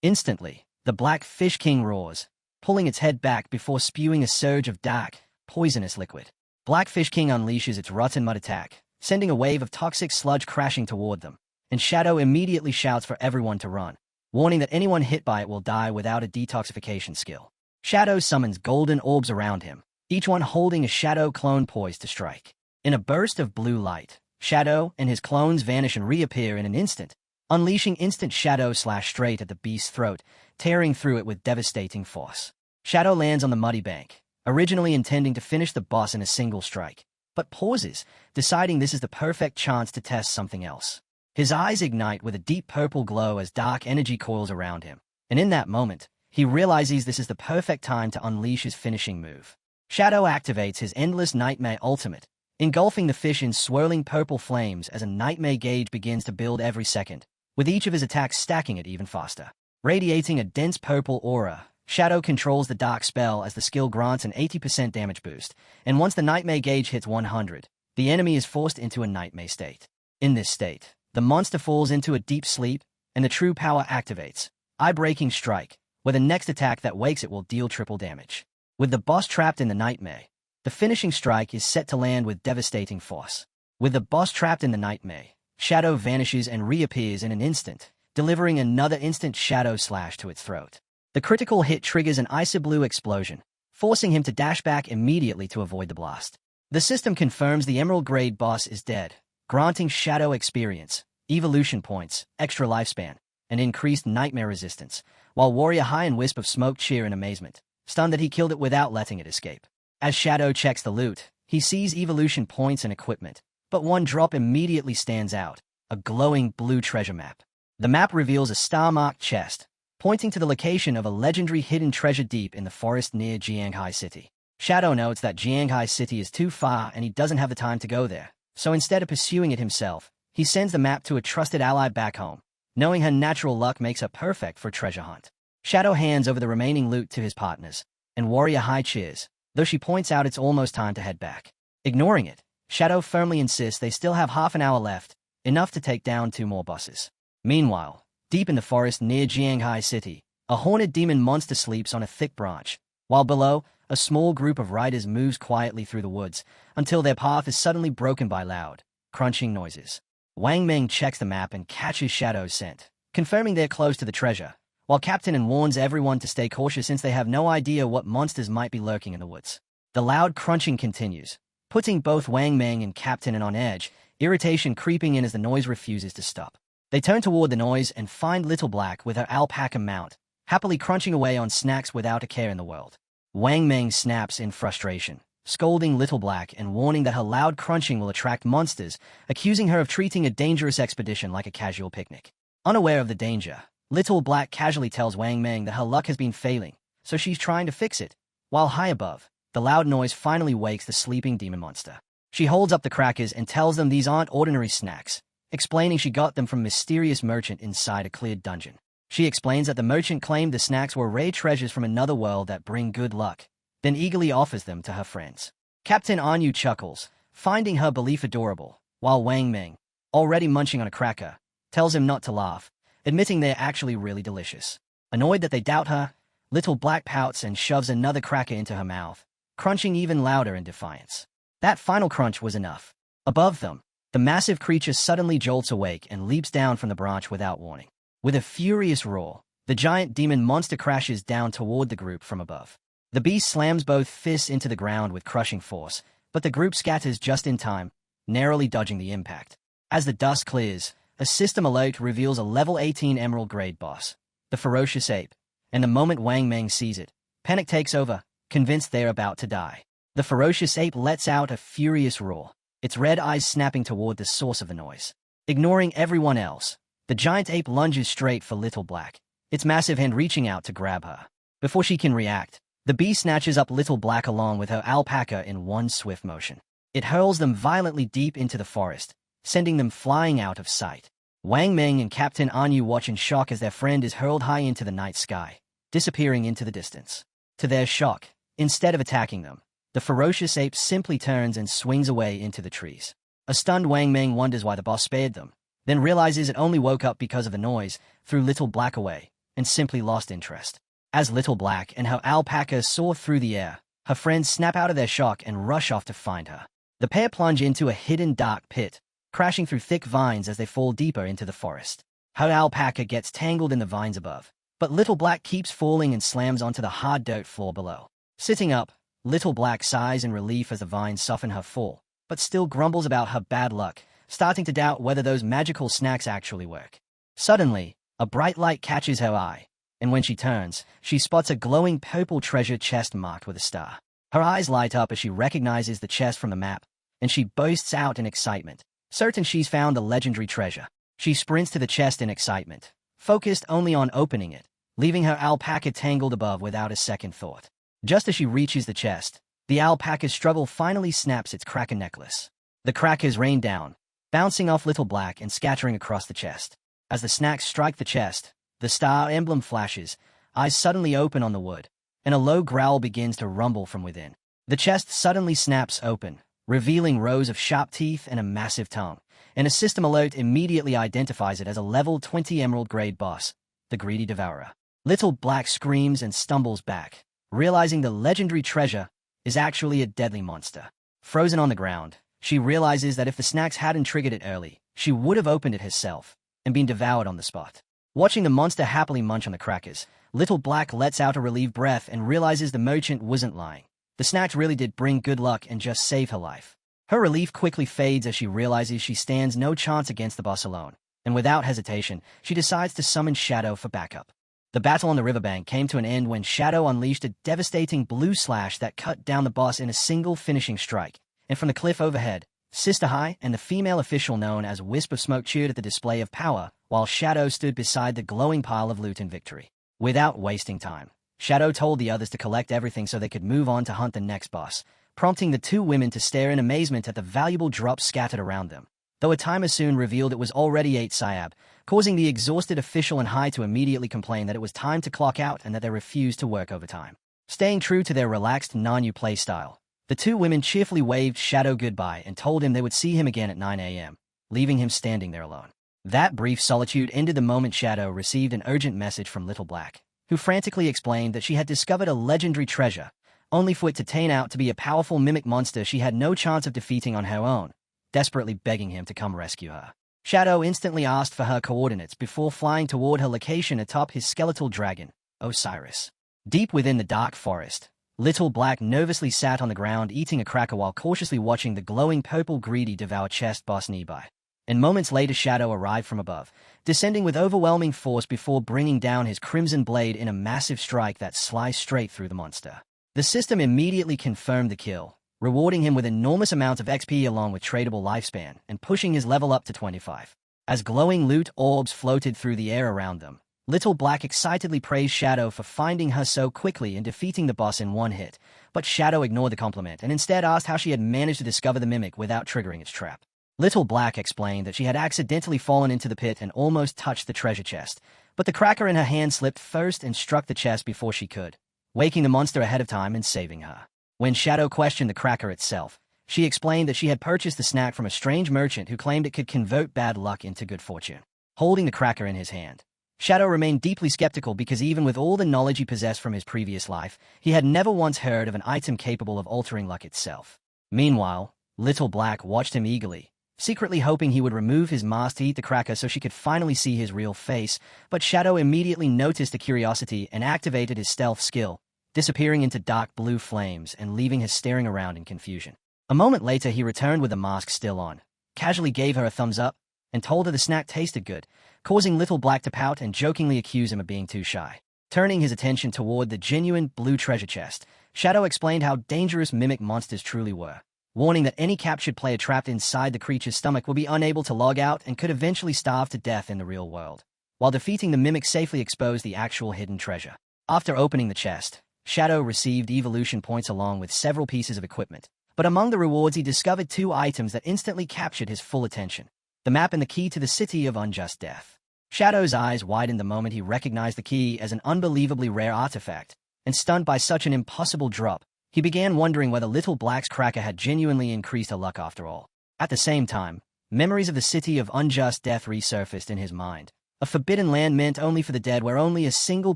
Instantly, the Black Fish King roars, pulling its head back before spewing a surge of dark, poisonous liquid. Black Fish King unleashes its rotten mud attack, sending a wave of toxic sludge crashing toward them, and Shadow immediately shouts for everyone to run, warning that anyone hit by it will die without a detoxification skill. Shadow summons golden orbs around him, each one holding a Shadow clone poised to strike. In a burst of blue light, Shadow and his clones vanish and reappear in an instant, unleashing instant Shadow slash straight at the beast's throat, tearing through it with devastating force. Shadow lands on the muddy bank, originally intending to finish the boss in a single strike, but pauses, deciding this is the perfect chance to test something else. His eyes ignite with a deep purple glow as dark energy coils around him, and in that moment, he realizes this is the perfect time to unleash his finishing move. Shadow activates his Endless Nightmare ultimate, engulfing the fish in swirling purple flames as a nightmare gauge begins to build every second, with each of his attacks stacking it even faster. Radiating a dense purple aura, Shadow controls the dark spell as the skill grants an 80% damage boost, and once the nightmare gauge hits 100, the enemy is forced into a nightmare state. In this state, the monster falls into a deep sleep, and the true power activates, Eye-Breaking Strike, where the next attack that wakes it will deal triple damage. With the boss trapped in the nightmare, the finishing strike is set to land with devastating force. With the boss trapped in the nightmare, Shadow vanishes and reappears in an instant, delivering another instant Shadow slash to its throat. The critical hit triggers an icy blue explosion, forcing him to dash back immediately to avoid the blast. The system confirms the Emerald Grade boss is dead, granting Shadow experience, evolution points, extra lifespan, and increased nightmare resistance, while Warrior High and Wisp of Smoke cheer in amazement, stunned that he killed it without letting it escape. As Shadow checks the loot, he sees evolution points and equipment, but one drop immediately stands out, a glowing blue treasure map. The map reveals a star-marked chest, pointing to the location of a legendary hidden treasure deep in the forest near Jianghai City. Shadow notes that Jianghai City is too far and he doesn't have the time to go there, so instead of pursuing it himself, he sends the map to a trusted ally back home, knowing her natural luck makes her perfect for a treasure hunt. Shadow hands over the remaining loot to his partners, and Warrior High cheers, though she points out it's almost time to head back. Ignoring it, Shadow firmly insists they still have half an hour left, enough to take down 2 more bosses. Meanwhile, deep in the forest near Jianghai City, a horned demon monster sleeps on a thick branch, while below, a small group of riders moves quietly through the woods until their path is suddenly broken by loud, crunching noises. Wang Meng checks the map and catches Shadow's scent, confirming they're close to the treasure, while Captain and warns everyone to stay cautious since they have no idea what monsters might be lurking in the woods. The loud crunching continues, putting both Wang Meng and Captain on edge, irritation creeping in as the noise refuses to stop. They turn toward the noise and find Little Black with her alpaca mount, happily crunching away on snacks without a care in the world. Wang Meng snaps in frustration, scolding Little Black and warning that her loud crunching will attract monsters, accusing her of treating a dangerous expedition like a casual picnic. Unaware of the danger, Little Black casually tells Wang Meng that her luck has been failing, so she's trying to fix it. While high above, the loud noise finally wakes the sleeping demon monster. She holds up the crackers and tells them these aren't ordinary snacks, explaining she got them from a mysterious merchant inside a cleared dungeon. She explains that the merchant claimed the snacks were rare treasures from another world that bring good luck, then eagerly offers them to her friends. Captain Anyu chuckles, finding her belief adorable, while Wang Meng, already munching on a cracker, tells him not to laugh, admitting they're actually really delicious. Annoyed that they doubt her, Little Black pouts and shoves another cracker into her mouth, crunching even louder in defiance. That final crunch was enough. Above them, the massive creature suddenly jolts awake and leaps down from the branch without warning. With a furious roar, the giant demon monster crashes down toward the group from above. The beast slams both fists into the ground with crushing force, but the group scatters just in time, narrowly dodging the impact. As the dust clears, a system alert reveals a level 18 Emerald Grade boss, the Ferocious Ape, and the moment Wang Meng sees it, panic takes over, convinced they're about to die. The Ferocious Ape lets out a furious roar, its red eyes snapping toward the source of the noise. Ignoring everyone else, the giant ape lunges straight for Little Black, its massive hand reaching out to grab her. Before she can react, the beast snatches up Little Black along with her alpaca in one swift motion. It hurls them violently deep into the forest, sending them flying out of sight. Wang Meng and Captain Anyu watch in shock as their friend is hurled high into the night sky, disappearing into the distance. To their shock, instead of attacking them, The ferocious ape simply turns and swings away into the trees. A stunned Wang Meng wonders why the boss spared them, then realizes it only woke up because of the noise, threw Little Black away, and simply lost interest. As Little Black and her alpaca soar through the air, her friends snap out of their shock and rush off to find her. The pair plunge into a hidden dark pit, crashing through thick vines as they fall deeper into the forest. Her alpaca gets tangled in the vines above, but Little Black keeps falling and slams onto the hard dirt floor below. Sitting up, Little Black sighs in relief as the vines soften her fall, but still grumbles about her bad luck, starting to doubt whether those magical snacks actually work. Suddenly, a bright light catches her eye, and when she turns, she spots a glowing purple treasure chest marked with a star. Her eyes light up as she recognizes the chest from the map, and she bursts out in excitement, certain she's found the legendary treasure. She sprints to the chest in excitement, focused only on opening it, leaving her alpaca tangled above without a second thought. Just as she reaches the chest, the alpaca's struggle finally snaps its cracker necklace. The crackers rain down, bouncing off Little Black and scattering across the chest. As the snacks strike the chest, the star emblem flashes, eyes suddenly open on the wood, and a low growl begins to rumble from within. The chest suddenly snaps open, revealing rows of sharp teeth and a massive tongue, and a system alert immediately identifies it as a level 20 emerald grade boss, the Greedy Devourer. Little Black screams and stumbles back, realizing the legendary treasure is actually a deadly monster. Frozen on the ground, she realizes that if the snacks hadn't triggered it early, she would have opened it herself and been devoured on the spot. Watching the monster happily munch on the crackers, Little Black lets out a relieved breath and realizes the merchant wasn't lying. The snacks really did bring good luck and just save her life. Her relief quickly fades as she realizes she stands no chance against the boss alone, and without hesitation, she decides to summon Shadow for backup. The battle on the riverbank came to an end when Shadow unleashed a devastating blue slash that cut down the boss in a single finishing strike, and from the cliff overhead, Sister High and the female official known as Wisp of Smoke cheered at the display of power, while Shadow stood beside the glowing pile of loot in victory. Without wasting time, Shadow told the others to collect everything so they could move on to hunt the next boss, prompting the two women to stare in amazement at the valuable drops scattered around them, though a timer soon revealed it was already 8 Siab, causing the exhausted official and High to immediately complain that it was time to clock out and that they refused to work overtime. Staying true to their relaxed Nanyu play style, the two women cheerfully waved Shadow goodbye and told him they would see him again at 9 a.m., leaving him standing there alone. That brief solitude ended the moment Shadow received an urgent message from Little Black, who frantically explained that she had discovered a legendary treasure, only for it to turn out to be a powerful mimic monster she had no chance of defeating on her own, desperately begging him to come rescue her. Shadow instantly asked for her coordinates before flying toward her location atop his skeletal dragon, Osiris. Deep within the dark forest, Little Black nervously sat on the ground eating a cracker while cautiously watching the glowing purple greedy devour chest boss nearby. And moments later Shadow arrived from above, descending with overwhelming force before bringing down his crimson blade in a massive strike that sliced straight through the monster. The system immediately confirmed the kill, rewarding him with enormous amounts of XP along with tradable lifespan and pushing his level up to 25. As glowing loot orbs floated through the air around them, Little Black excitedly praised Shadow for finding her so quickly and defeating the boss in one hit, but Shadow ignored the compliment and instead asked how she had managed to discover the mimic without triggering its trap. Little Black explained that she had accidentally fallen into the pit and almost touched the treasure chest, but the cracker in her hand slipped first and struck the chest before she could, waking the monster ahead of time and saving her. When Shadow questioned the cracker itself, she explained that she had purchased the snack from a strange merchant who claimed it could convert bad luck into good fortune. Holding the cracker in his hand, Shadow remained deeply skeptical because even with all the knowledge he possessed from his previous life, he had never once heard of an item capable of altering luck itself. Meanwhile, Little Black watched him eagerly, secretly hoping he would remove his mask to eat the cracker so she could finally see his real face, but Shadow immediately noticed the curiosity and activated his stealth skill, disappearing into dark blue flames and leaving her staring around in confusion. A moment later he returned with the mask still on, casually gave her a thumbs up, and told her the snack tasted good, causing Little Black to pout and jokingly accuse him of being too shy. Turning his attention toward the genuine blue treasure chest, Shadow explained how dangerous mimic monsters truly were, warning that any captured player trapped inside the creature's stomach would be unable to log out and could eventually starve to death in the real world, while defeating the mimic safely exposed the actual hidden treasure. After opening the chest, Shadow received evolution points along with several pieces of equipment, but among the rewards he discovered 2 items that instantly captured his full attention: the map and the key to the City of Unjust Death. Shadow's eyes widened the moment he recognized the key as an unbelievably rare artifact, and stunned by such an impossible drop, He began wondering whether Little Black's cracker had genuinely increased her luck after all. At the same time, memories of the city of unjust death resurfaced in his mind. A forbidden land meant only for the dead where only a single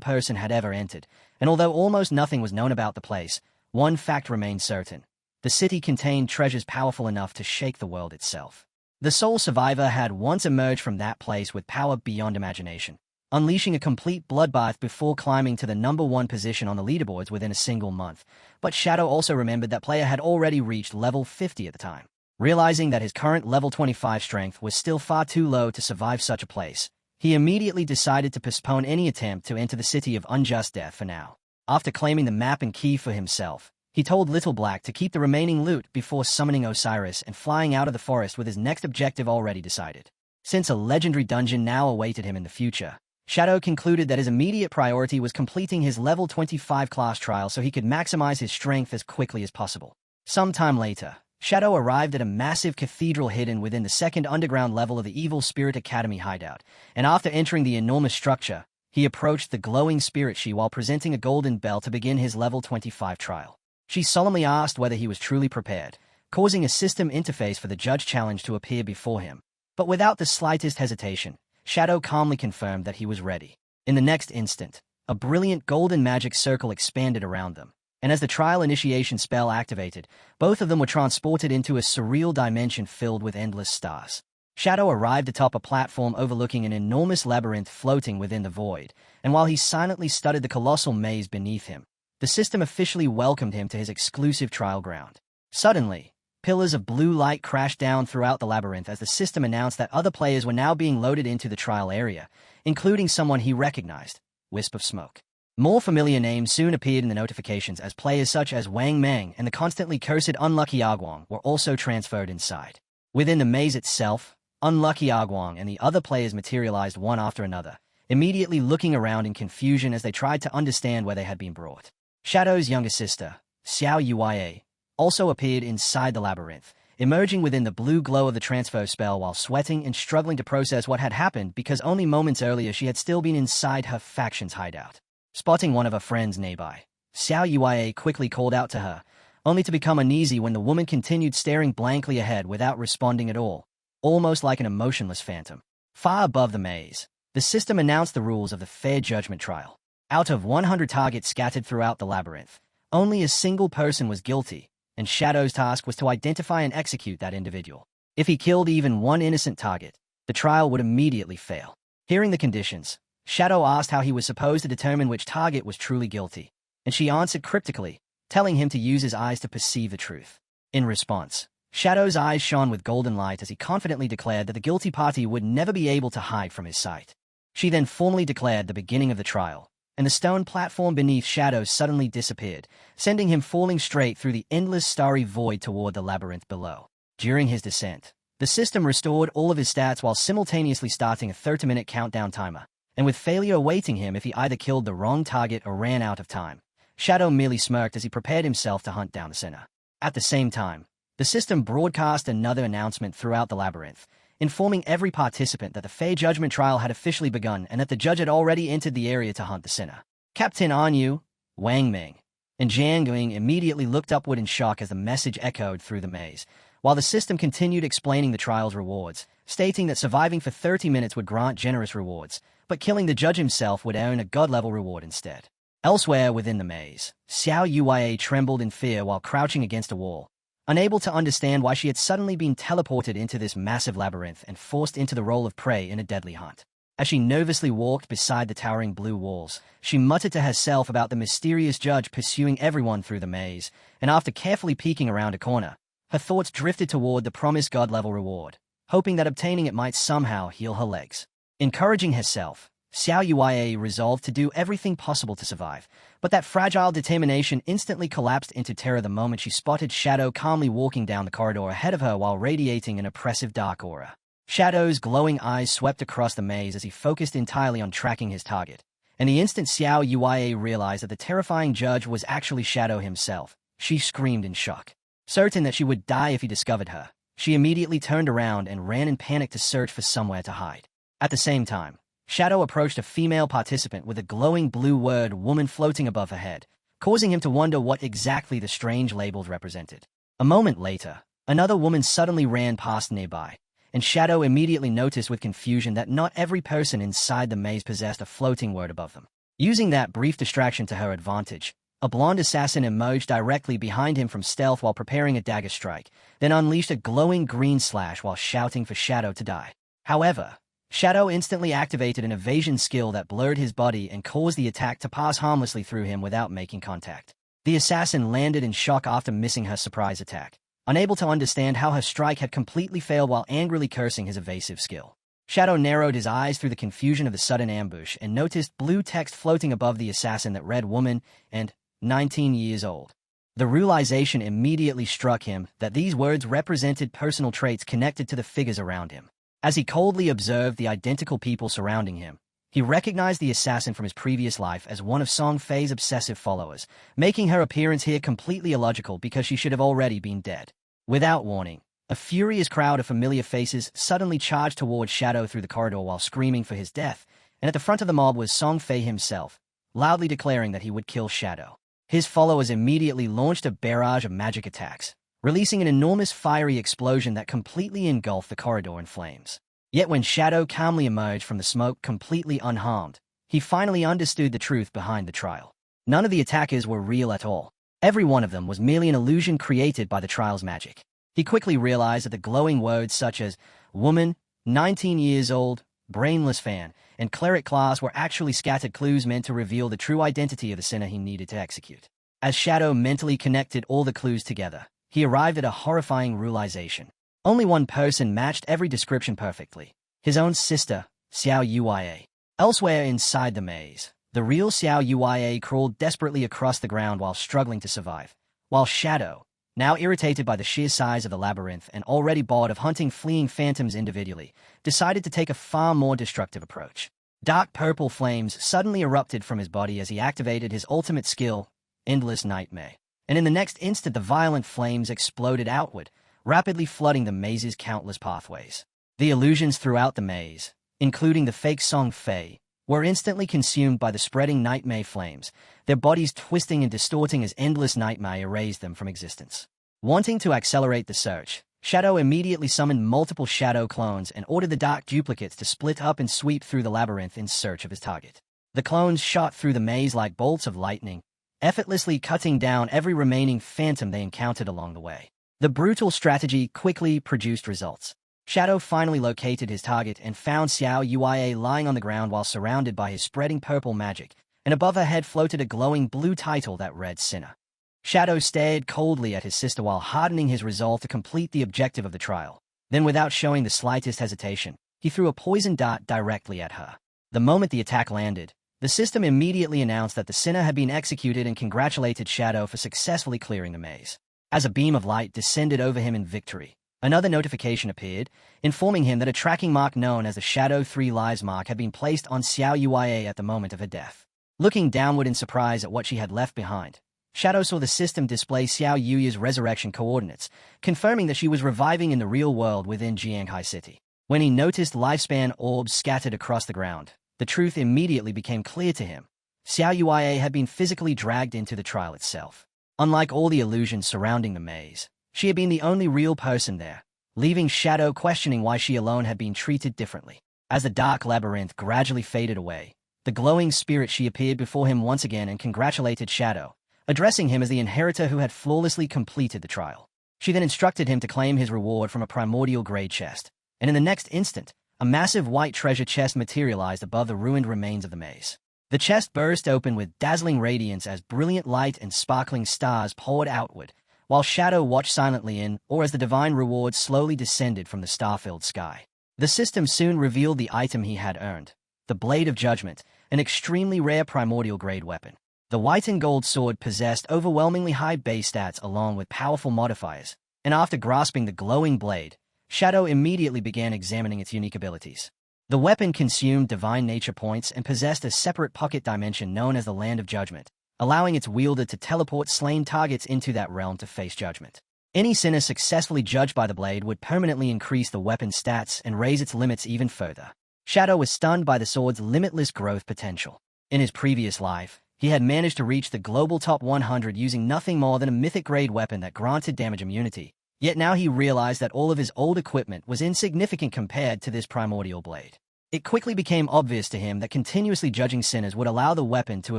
person had ever entered, and although almost nothing was known about the place, one fact remained certain. The city contained treasures powerful enough to shake the world itself. The sole survivor had once emerged from that place with power beyond imagination, unleashing a complete bloodbath before climbing to the #1 position on the leaderboards within a single month. But Shadow also remembered that player had already reached level 50 at the time. Realizing that his current level 25 strength was still far too low to survive such a place, he immediately decided to postpone any attempt to enter the city of unjust death for now. After claiming the map and key for himself, he told Little Black to keep the remaining loot before summoning Osiris and flying out of the forest with his next objective already decided. Since a legendary dungeon now awaited him in the future, Shadow concluded that his immediate priority was completing his level 25 class trial so he could maximize his strength as quickly as possible. Sometime later, Shadow arrived at a massive cathedral hidden within the second underground level of the Evil Spirit Academy hideout, and after entering the enormous structure, he approached the glowing spirit she while presenting a golden bell to begin his level 25 trial. She solemnly asked whether he was truly prepared, causing a system interface for the judge challenge to appear before him. But without the slightest hesitation, Shadow calmly confirmed that he was ready. In the next instant, a brilliant golden magic circle expanded around them, and as the trial initiation spell activated, both of them were transported into a surreal dimension filled with endless stars. Shadow arrived atop a platform overlooking an enormous labyrinth floating within the void, and while he silently studied the colossal maze beneath him, the system officially welcomed him to his exclusive trial ground. Suddenly, pillars of blue light crashed down throughout the labyrinth as the system announced that other players were now being loaded into the trial area, including someone he recognized, Wisp of Smoke. More familiar names soon appeared in the notifications as players such as Wang Meng and the constantly cursed Unlucky Aguang were also transferred inside. Within the maze itself, Unlucky Aguang and the other players materialized one after another, immediately looking around in confusion as they tried to understand where they had been brought. Shadow's younger sister, Xiao Yuye, also appeared inside the labyrinth, emerging within the blue glow of the transfer spell while sweating and struggling to process what had happened because only moments earlier she had still been inside her faction's hideout. Spotting one of her friends nearby, Xiao Yuye quickly called out to her, only to become uneasy when the woman continued staring blankly ahead without responding at all, almost like an emotionless phantom. Far above the maze, the system announced the rules of the fair judgment trial. Out of 100 targets scattered throughout the labyrinth, only a single person was guilty, and Shadow's task was to identify and execute that individual. If he killed even one innocent target, the trial would immediately fail. Hearing the conditions, Shadow asked how he was supposed to determine which target was truly guilty, and she answered cryptically, telling him to use his eyes to perceive the truth. In response, Shadow's eyes shone with golden light as he confidently declared that the guilty party would never be able to hide from his sight. She then formally declared the beginning of the trial, and the stone platform beneath Shadow suddenly disappeared, sending him falling straight through the endless starry void toward the labyrinth below. During his descent, the system restored all of his stats while simultaneously starting a 30-minute countdown timer, and with failure awaiting him if he either killed the wrong target or ran out of time. Shadow merely smirked as he prepared himself to hunt down the sinner. At the same time, the system broadcast another announcement throughout the labyrinth, informing every participant that the fair judgment trial had officially begun and that the judge had already entered the area to hunt the sinner. Captain Anyu, Wang Ming, and Jiang Guing immediately looked upward in shock as the message echoed through the maze, while the system continued explaining the trial's rewards, stating that surviving for 30 minutes would grant generous rewards, but killing the judge himself would earn a god-level reward instead. Elsewhere within the maze, Xiao Yuye trembled in fear while crouching against a wall, unable to understand why she had suddenly been teleported into this massive labyrinth and forced into the role of prey in a deadly hunt. As she nervously walked beside the towering blue walls, she muttered to herself about the mysterious judge pursuing everyone through the maze, and after carefully peeking around a corner, her thoughts drifted toward the promised god-level reward, hoping that obtaining it might somehow heal her legs. Encouraging herself, Xiao Yuye resolved to do everything possible to survive, but that fragile determination instantly collapsed into terror the moment she spotted Shadow calmly walking down the corridor ahead of her while radiating an oppressive dark aura. Shadow's glowing eyes swept across the maze as he focused entirely on tracking his target, and the instant Xiao Yuye realized that the terrifying judge was actually Shadow himself, she screamed in shock. Certain that she would die if he discovered her, she immediately turned around and ran in panic to search for somewhere to hide. At the same time, Shadow approached a female participant with a glowing blue word woman floating above her head, causing him to wonder what exactly the strange labels represented. A moment later, another woman suddenly ran past nearby, and Shadow immediately noticed with confusion that not every person inside the maze possessed a floating word above them. Using that brief distraction to her advantage, a blonde assassin emerged directly behind him from stealth while preparing a dagger strike, then unleashed a glowing green slash while shouting for Shadow to die. However, Shadow instantly activated an evasion skill that blurred his body and caused the attack to pass harmlessly through him without making contact. The assassin landed in shock after missing her surprise attack, unable to understand how her strike had completely failed while angrily cursing his evasive skill. Shadow narrowed his eyes through the confusion of the sudden ambush and noticed blue text floating above the assassin that read woman and 19 years old. The realization immediately struck him that these words represented personal traits connected to the figures around him. As he coldly observed the identical people surrounding him, he recognized the assassin from his previous life as one of Song Fei's obsessive followers, making her appearance here completely illogical because she should have already been dead. Without warning, a furious crowd of familiar faces suddenly charged towards Shadow through the corridor while screaming for his death, and at the front of the mob was Song Fei himself, loudly declaring that he would kill Shadow. His followers immediately launched a barrage of magic attacks, releasing an enormous fiery explosion that completely engulfed the corridor in flames. Yet when Shadow calmly emerged from the smoke completely unharmed, he finally understood the truth behind the trial. None of the attackers were real at all. Every one of them was merely an illusion created by the trial's magic. He quickly realized that the glowing words such as woman, 19 years old, brainless fan, and cleric class were actually scattered clues meant to reveal the true identity of the sinner he needed to execute. As Shadow mentally connected all the clues together, he arrived at a horrifying realization. Only one person matched every description perfectly: his own sister, Xiao Yuya. Elsewhere inside the maze, the real Xiao Yuya crawled desperately across the ground while struggling to survive, while Shadow, now irritated by the sheer size of the labyrinth and already bored of hunting fleeing phantoms individually, decided to take a far more destructive approach. Dark purple flames suddenly erupted from his body as he activated his ultimate skill, Endless Nightmare, and in the next instant the violent flames exploded outward, rapidly flooding the maze's countless pathways. The illusions throughout the maze, including the fake Song Fei, were instantly consumed by the spreading nightmare flames, their bodies twisting and distorting as Endless Nightmare erased them from existence. Wanting to accelerate the search, Shadow immediately summoned multiple Shadow clones and ordered the dark duplicates to split up and sweep through the labyrinth in search of his target. The clones shot through the maze like bolts of lightning, effortlessly cutting down every remaining phantom they encountered along the way. The brutal strategy quickly produced results. Shadow finally located his target and found Xiao Yuya lying on the ground while surrounded by his spreading purple magic, and above her head floated a glowing blue title that read Sinner. Shadow stared coldly at his sister while hardening his resolve to complete the objective of the trial. Then, without showing the slightest hesitation, he threw a poison dart directly at her. The moment the attack landed, the system immediately announced that the sinner had been executed and congratulated Shadow for successfully clearing the maze. As a beam of light descended over him in victory, another notification appeared, informing him that a tracking mark known as the Shadow 3 Lives mark had been placed on Xiao Yuya at the moment of her death. Looking downward in surprise at what she had left behind, Shadow saw the system display Xiao Yuya's resurrection coordinates, confirming that she was reviving in the real world within Jianghai City. When he noticed lifespan orbs scattered across the ground, the truth immediately became clear to him. Xiao Yuya had been physically dragged into the trial itself. Unlike all the illusions surrounding the maze, she had been the only real person there, leaving Shadow questioning why she alone had been treated differently. As the dark labyrinth gradually faded away, the glowing spirit she appeared before him once again and congratulated Shadow, addressing him as the inheritor who had flawlessly completed the trial. She then instructed him to claim his reward from a primordial grade chest, and in the next instant, a massive white treasure chest materialized above the ruined remains of the maze. The chest burst open with dazzling radiance as brilliant light and sparkling stars poured outward, while Shadow watched silently in, or as the divine reward slowly descended from the star-filled sky. The system soon revealed the item he had earned, the Blade of Judgment, an extremely rare primordial-grade weapon. The white and gold sword possessed overwhelmingly high base stats along with powerful modifiers, and after grasping the glowing blade, Shadow immediately began examining its unique abilities. The weapon consumed divine nature points and possessed a separate pocket dimension known as the Land of Judgment, allowing its wielder to teleport slain targets into that realm to face judgment. Any sinner successfully judged by the blade would permanently increase the weapon's stats and raise its limits even further. Shadow was stunned by the sword's limitless growth potential. In his previous life, He had managed to reach the global top 100 using nothing more than a mythic-grade weapon that granted damage immunity. Yet now he realized that all of his old equipment was insignificant compared to this primordial blade. It quickly became obvious to him that continuously judging sinners would allow the weapon to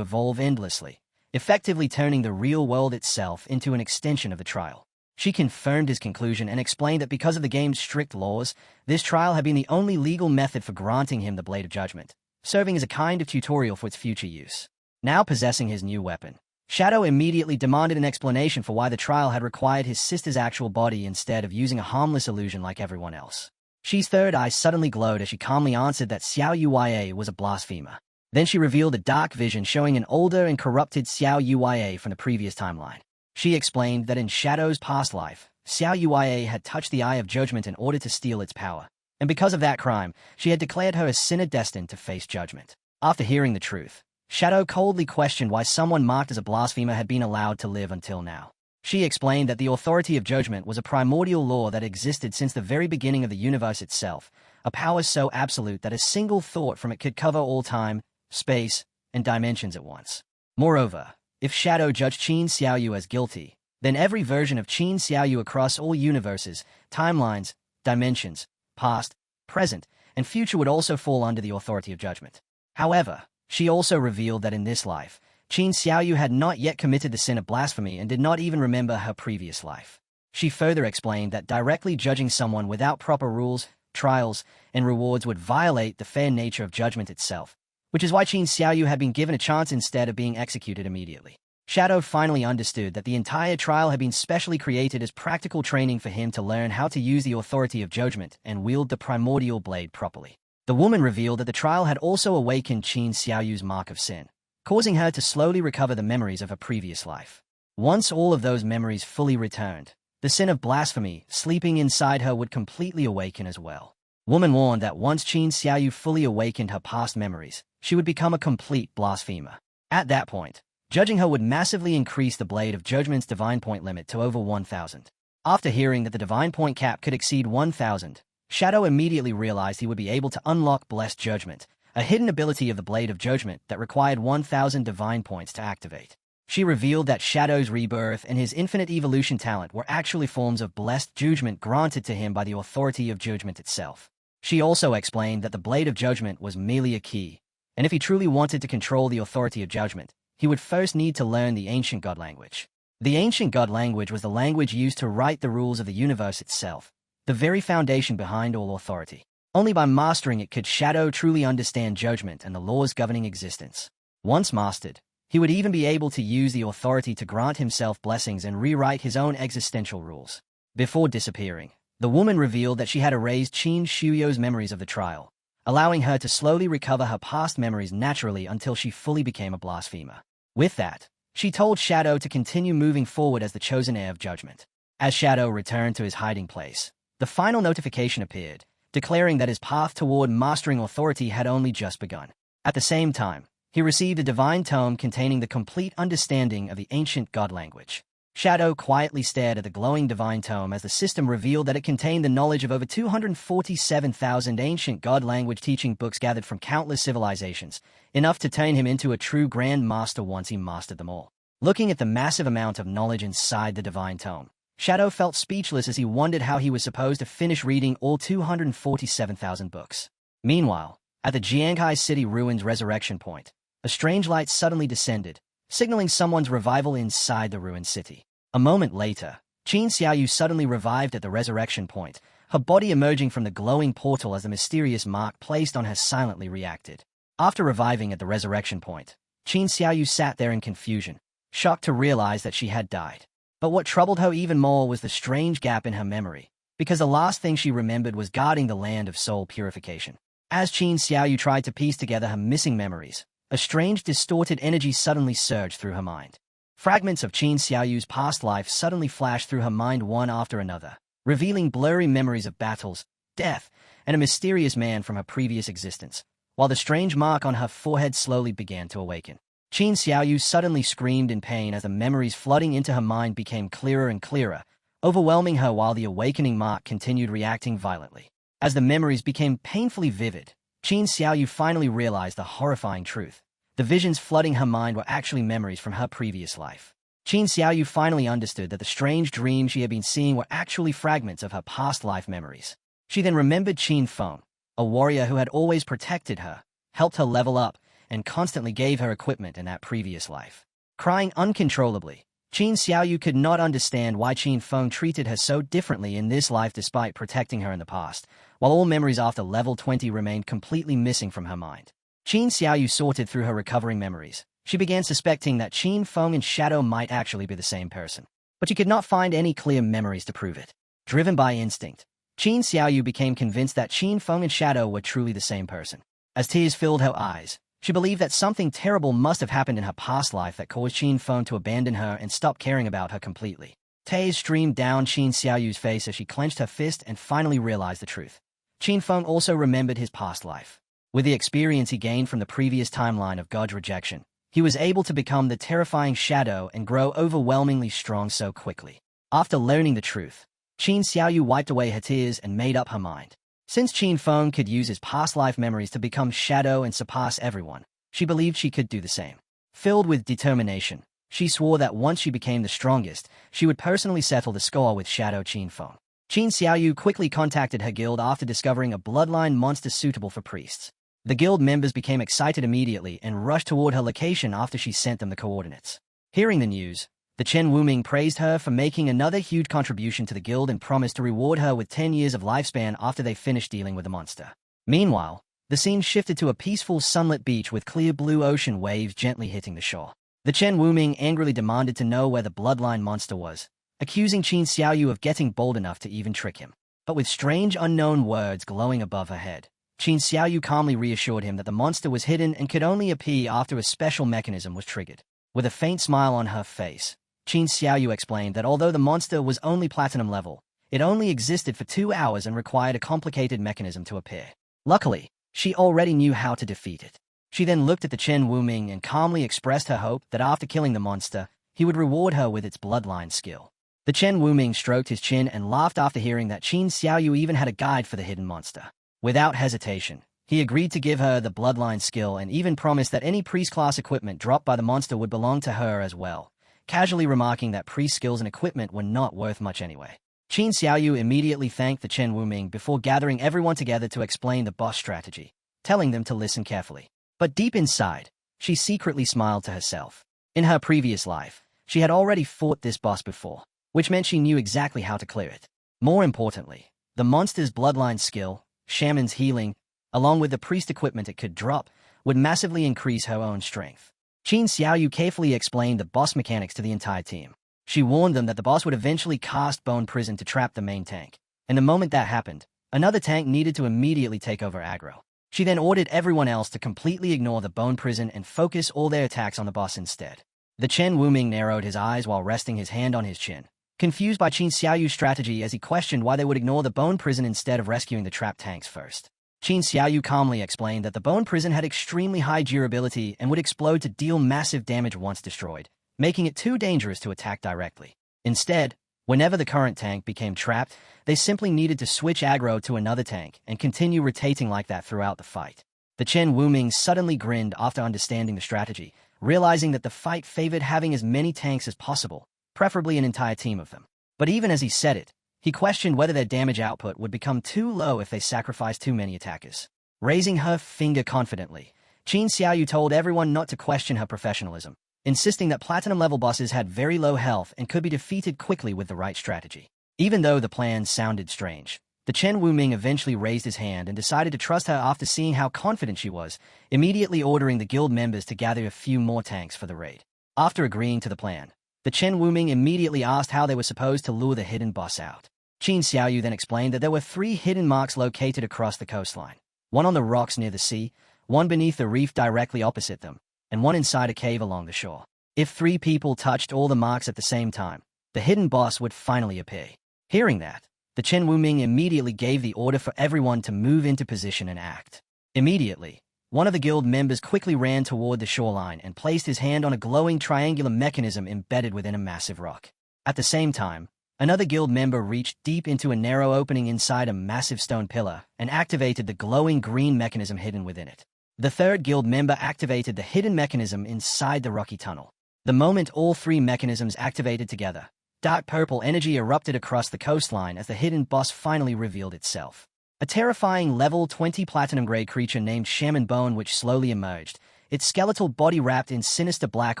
evolve endlessly, effectively turning the real world itself into an extension of the trial. She confirmed his conclusion and explained that because of the game's strict laws, this trial had been the only legal method for granting him the Blade of Judgment, serving as a kind of tutorial for its future use. Now possessing his new weapon, Shadow immediately demanded an explanation for why the trial had required his sister's actual body instead of using a harmless illusion like everyone else. She's third eye suddenly glowed as she calmly answered that Xiao Yuya was a blasphemer. Then she revealed a dark vision showing an older and corrupted Xiao Yuya from the previous timeline. She explained that in Shadow's past life, Xiao Yuya had touched the Eye of Judgment in order to steal its power, and because of that crime, she had declared her a sinner destined to face judgment. After hearing the truth, Shadow coldly questioned why someone marked as a blasphemer had been allowed to live until now. She explained that the authority of judgment was a primordial law that existed since the very beginning of the universe itself, a power so absolute that a single thought from it could cover all time, space, and dimensions at once. Moreover, if Shadow judged Qin Xiaoyu as guilty, then every version of Qin Xiaoyu across all universes, timelines, dimensions, past, present, and future would also fall under the authority of judgment. However, she also revealed that in this life, Qin Xiaoyu had not yet committed the sin of blasphemy and did not even remember her previous life. She further explained that directly judging someone without proper rules, trials, and rewards would violate the fair nature of judgment itself, which is why Qin Xiaoyu had been given a chance instead of being executed immediately. Shadow finally understood that the entire trial had been specially created as practical training for him to learn how to use the authority of judgment and wield the primordial blade properly. The woman revealed that the trial had also awakened Qin Xiaoyu's mark of sin, causing her to slowly recover the memories of her previous life. Once all of those memories fully returned, the sin of blasphemy sleeping inside her would completely awaken as well. Woman warned that once Qin Xiaoyu fully awakened her past memories, she would become a complete blasphemer. At that point, judging her would massively increase the Blade of Judgment's divine point limit to over 1,000. After hearing that the divine point cap could exceed 1,000, Shadow immediately realized he would be able to unlock Blessed Judgment, a hidden ability of the Blade of Judgment that required 1,000 divine points to activate. She revealed that Shadow's rebirth and his infinite evolution talent were actually forms of Blessed Judgment granted to him by the authority of judgment itself. She also explained that the Blade of Judgment was merely a key, and if he truly wanted to control the authority of judgment, he would first need to learn the ancient god language. The ancient god language was the language used to write the rules of the universe itself, the very foundation behind all authority. Only by mastering it could Shadow truly understand judgment and the laws governing existence. Once mastered, he would even be able to use the authority to grant himself blessings and rewrite his own existential rules. Before disappearing, the woman revealed that she had erased Qin Xiaoyu's memories of the trial, allowing her to slowly recover her past memories naturally until she fully became a blasphemer. With that, she told Shadow to continue moving forward as the chosen heir of judgment. As Shadow returned to his hiding place, the final notification appeared, declaring that his path toward mastering authority had only just begun. At the same time, he received a divine tome containing the complete understanding of the ancient god language. Shadow quietly stared at the glowing divine tome as the system revealed that it contained the knowledge of over 247,000 ancient god language teaching books gathered from countless civilizations, enough to turn him into a true grand master once he mastered them all. Looking at the massive amount of knowledge inside the divine tome, Shadow felt speechless as he wondered how he was supposed to finish reading all 247,000 books. Meanwhile, at the Jianghai City Ruins resurrection point, a strange light suddenly descended, signaling someone's revival inside the ruined city. A moment later, Qin Xiaoyu suddenly revived at the resurrection point, her body emerging from the glowing portal as the mysterious mark placed on her silently reacted. After reviving at the resurrection point, Qin Xiaoyu sat there in confusion, shocked to realize that she had died. But what troubled her even more was the strange gap in her memory, because the last thing she remembered was guarding the land of soul purification. As Qin Xiaoyu tried to piece together her missing memories, a strange distorted energy suddenly surged through her mind. Fragments of Qin Xiaoyu's past life suddenly flashed through her mind one after another, revealing blurry memories of battles, death, and a mysterious man from her previous existence, while the strange mark on her forehead slowly began to awaken. Qin Xiaoyu suddenly screamed in pain as the memories flooding into her mind became clearer and clearer, overwhelming her while the awakening mark continued reacting violently. As the memories became painfully vivid, Qin Xiaoyu finally realized the horrifying truth. The visions flooding her mind were actually memories from her previous life. Qin Xiaoyu finally understood that the strange dreams she had been seeing were actually fragments of her past life memories. She then remembered Qin Feng, a warrior who had always protected her, helped her level up, and constantly gave her equipment in that previous life. Crying uncontrollably, Qin Xiaoyu could not understand why Qin Feng treated her so differently in this life despite protecting her in the past, while all memories after level 20 remained completely missing from her mind. Qin Xiaoyu sorted through her recovering memories. She began suspecting that Qin Feng and Shadow might actually be the same person, but she could not find any clear memories to prove it. Driven by instinct, Qin Xiaoyu became convinced that Qin Feng and Shadow were truly the same person. As tears filled her eyes, she believed that something terrible must have happened in her past life that caused Qin Feng to abandon her and stop caring about her completely. Tears streamed down Qin Xiaoyu's face as she clenched her fist and finally realized the truth. Qin Feng also remembered his past life. With the experience he gained from the previous timeline of God's rejection, he was able to become the terrifying Shadow and grow overwhelmingly strong so quickly. After learning the truth, Qin Xiaoyu wiped away her tears and made up her mind. Since Qin Feng could use his past life memories to become Shadow and surpass everyone, she believed she could do the same. Filled with determination, she swore that once she became the strongest, she would personally settle the score with Shadow Qin Feng. Qin Xiaoyu quickly contacted her guild after discovering a bloodline monster suitable for priests. The guild members became excited immediately and rushed toward her location after she sent them the coordinates. Hearing the news, the Chen Wuming praised her for making another huge contribution to the guild and promised to reward her with 10 years of lifespan after they finished dealing with the monster. Meanwhile, the scene shifted to a peaceful sunlit beach with clear blue ocean waves gently hitting the shore. The Chen Wuming angrily demanded to know where the bloodline monster was, accusing Qin Xiaoyu of getting bold enough to even trick him. But with strange unknown words glowing above her head, Qin Xiaoyu calmly reassured him that the monster was hidden and could only appear after a special mechanism was triggered. With a faint smile on her face, Qin Xiaoyu explained that although the monster was only platinum level, it only existed for 2 hours and required a complicated mechanism to appear. Luckily, she already knew how to defeat it. She then looked at the Chen Wuming and calmly expressed her hope that after killing the monster, he would reward her with its bloodline skill. The Chen Wuming stroked his chin and laughed after hearing that Qin Xiaoyu even had a guide for the hidden monster. Without hesitation, he agreed to give her the bloodline skill and even promised that any priest-class equipment dropped by the monster would belong to her as well, casually remarking that priest skills and equipment were not worth much anyway. Qin Xiaoyu immediately thanked the Chen Wuming before gathering everyone together to explain the boss strategy, telling them to listen carefully. But deep inside, she secretly smiled to herself. In her previous life, she had already fought this boss before, which meant she knew exactly how to clear it. More importantly, the monster's bloodline skill, shaman's healing, along with the priest equipment it could drop, would massively increase her own strength. Qin Xiaoyu carefully explained the boss mechanics to the entire team. She warned them that the boss would eventually cast Bone Prison to trap the main tank, and the moment that happened, another tank needed to immediately take over aggro. She then ordered everyone else to completely ignore the Bone Prison and focus all their attacks on the boss instead. The Chen Wuming narrowed his eyes while resting his hand on his chin, confused by Qin Xiaoyu's strategy as he questioned why they would ignore the Bone Prison instead of rescuing the trapped tanks first. Qin Xiaoyu calmly explained that the Bone Prison had extremely high durability and would explode to deal massive damage once destroyed, making it too dangerous to attack directly. Instead, whenever the current tank became trapped, they simply needed to switch aggro to another tank and continue rotating like that throughout the fight. The Chen Wuming suddenly grinned after understanding the strategy, realizing that the fight favored having as many tanks as possible, preferably an entire team of them. But even as he said it, he questioned whether their damage output would become too low if they sacrificed too many attackers. Raising her finger confidently, Qin Xiaoyu told everyone not to question her professionalism, insisting that platinum-level bosses had very low health and could be defeated quickly with the right strategy. Even though the plan sounded strange, the Chen Wuming eventually raised his hand and decided to trust her after seeing how confident she was, immediately ordering the guild members to gather a few more tanks for the raid. After agreeing to the plan, the Chen Wuming immediately asked how they were supposed to lure the hidden boss out. Qin Xiaoyu then explained that there were 3 hidden marks located across the coastline, one on the rocks near the sea, one beneath the reef directly opposite them, and one inside a cave along the shore. If 3 people touched all the marks at the same time, the hidden boss would finally appear. Hearing that, the Chen Wuming immediately gave the order for everyone to move into position and act. Immediately, one of the guild members quickly ran toward the shoreline and placed his hand on a glowing triangular mechanism embedded within a massive rock. At the same time, another guild member reached deep into a narrow opening inside a massive stone pillar and activated the glowing green mechanism hidden within it. The third guild member activated the hidden mechanism inside the rocky tunnel. The moment all three mechanisms activated together, dark purple energy erupted across the coastline as the hidden boss finally revealed itself. A terrifying level 20 platinum-grade creature named Shaman Bone which slowly emerged, its skeletal body wrapped in sinister black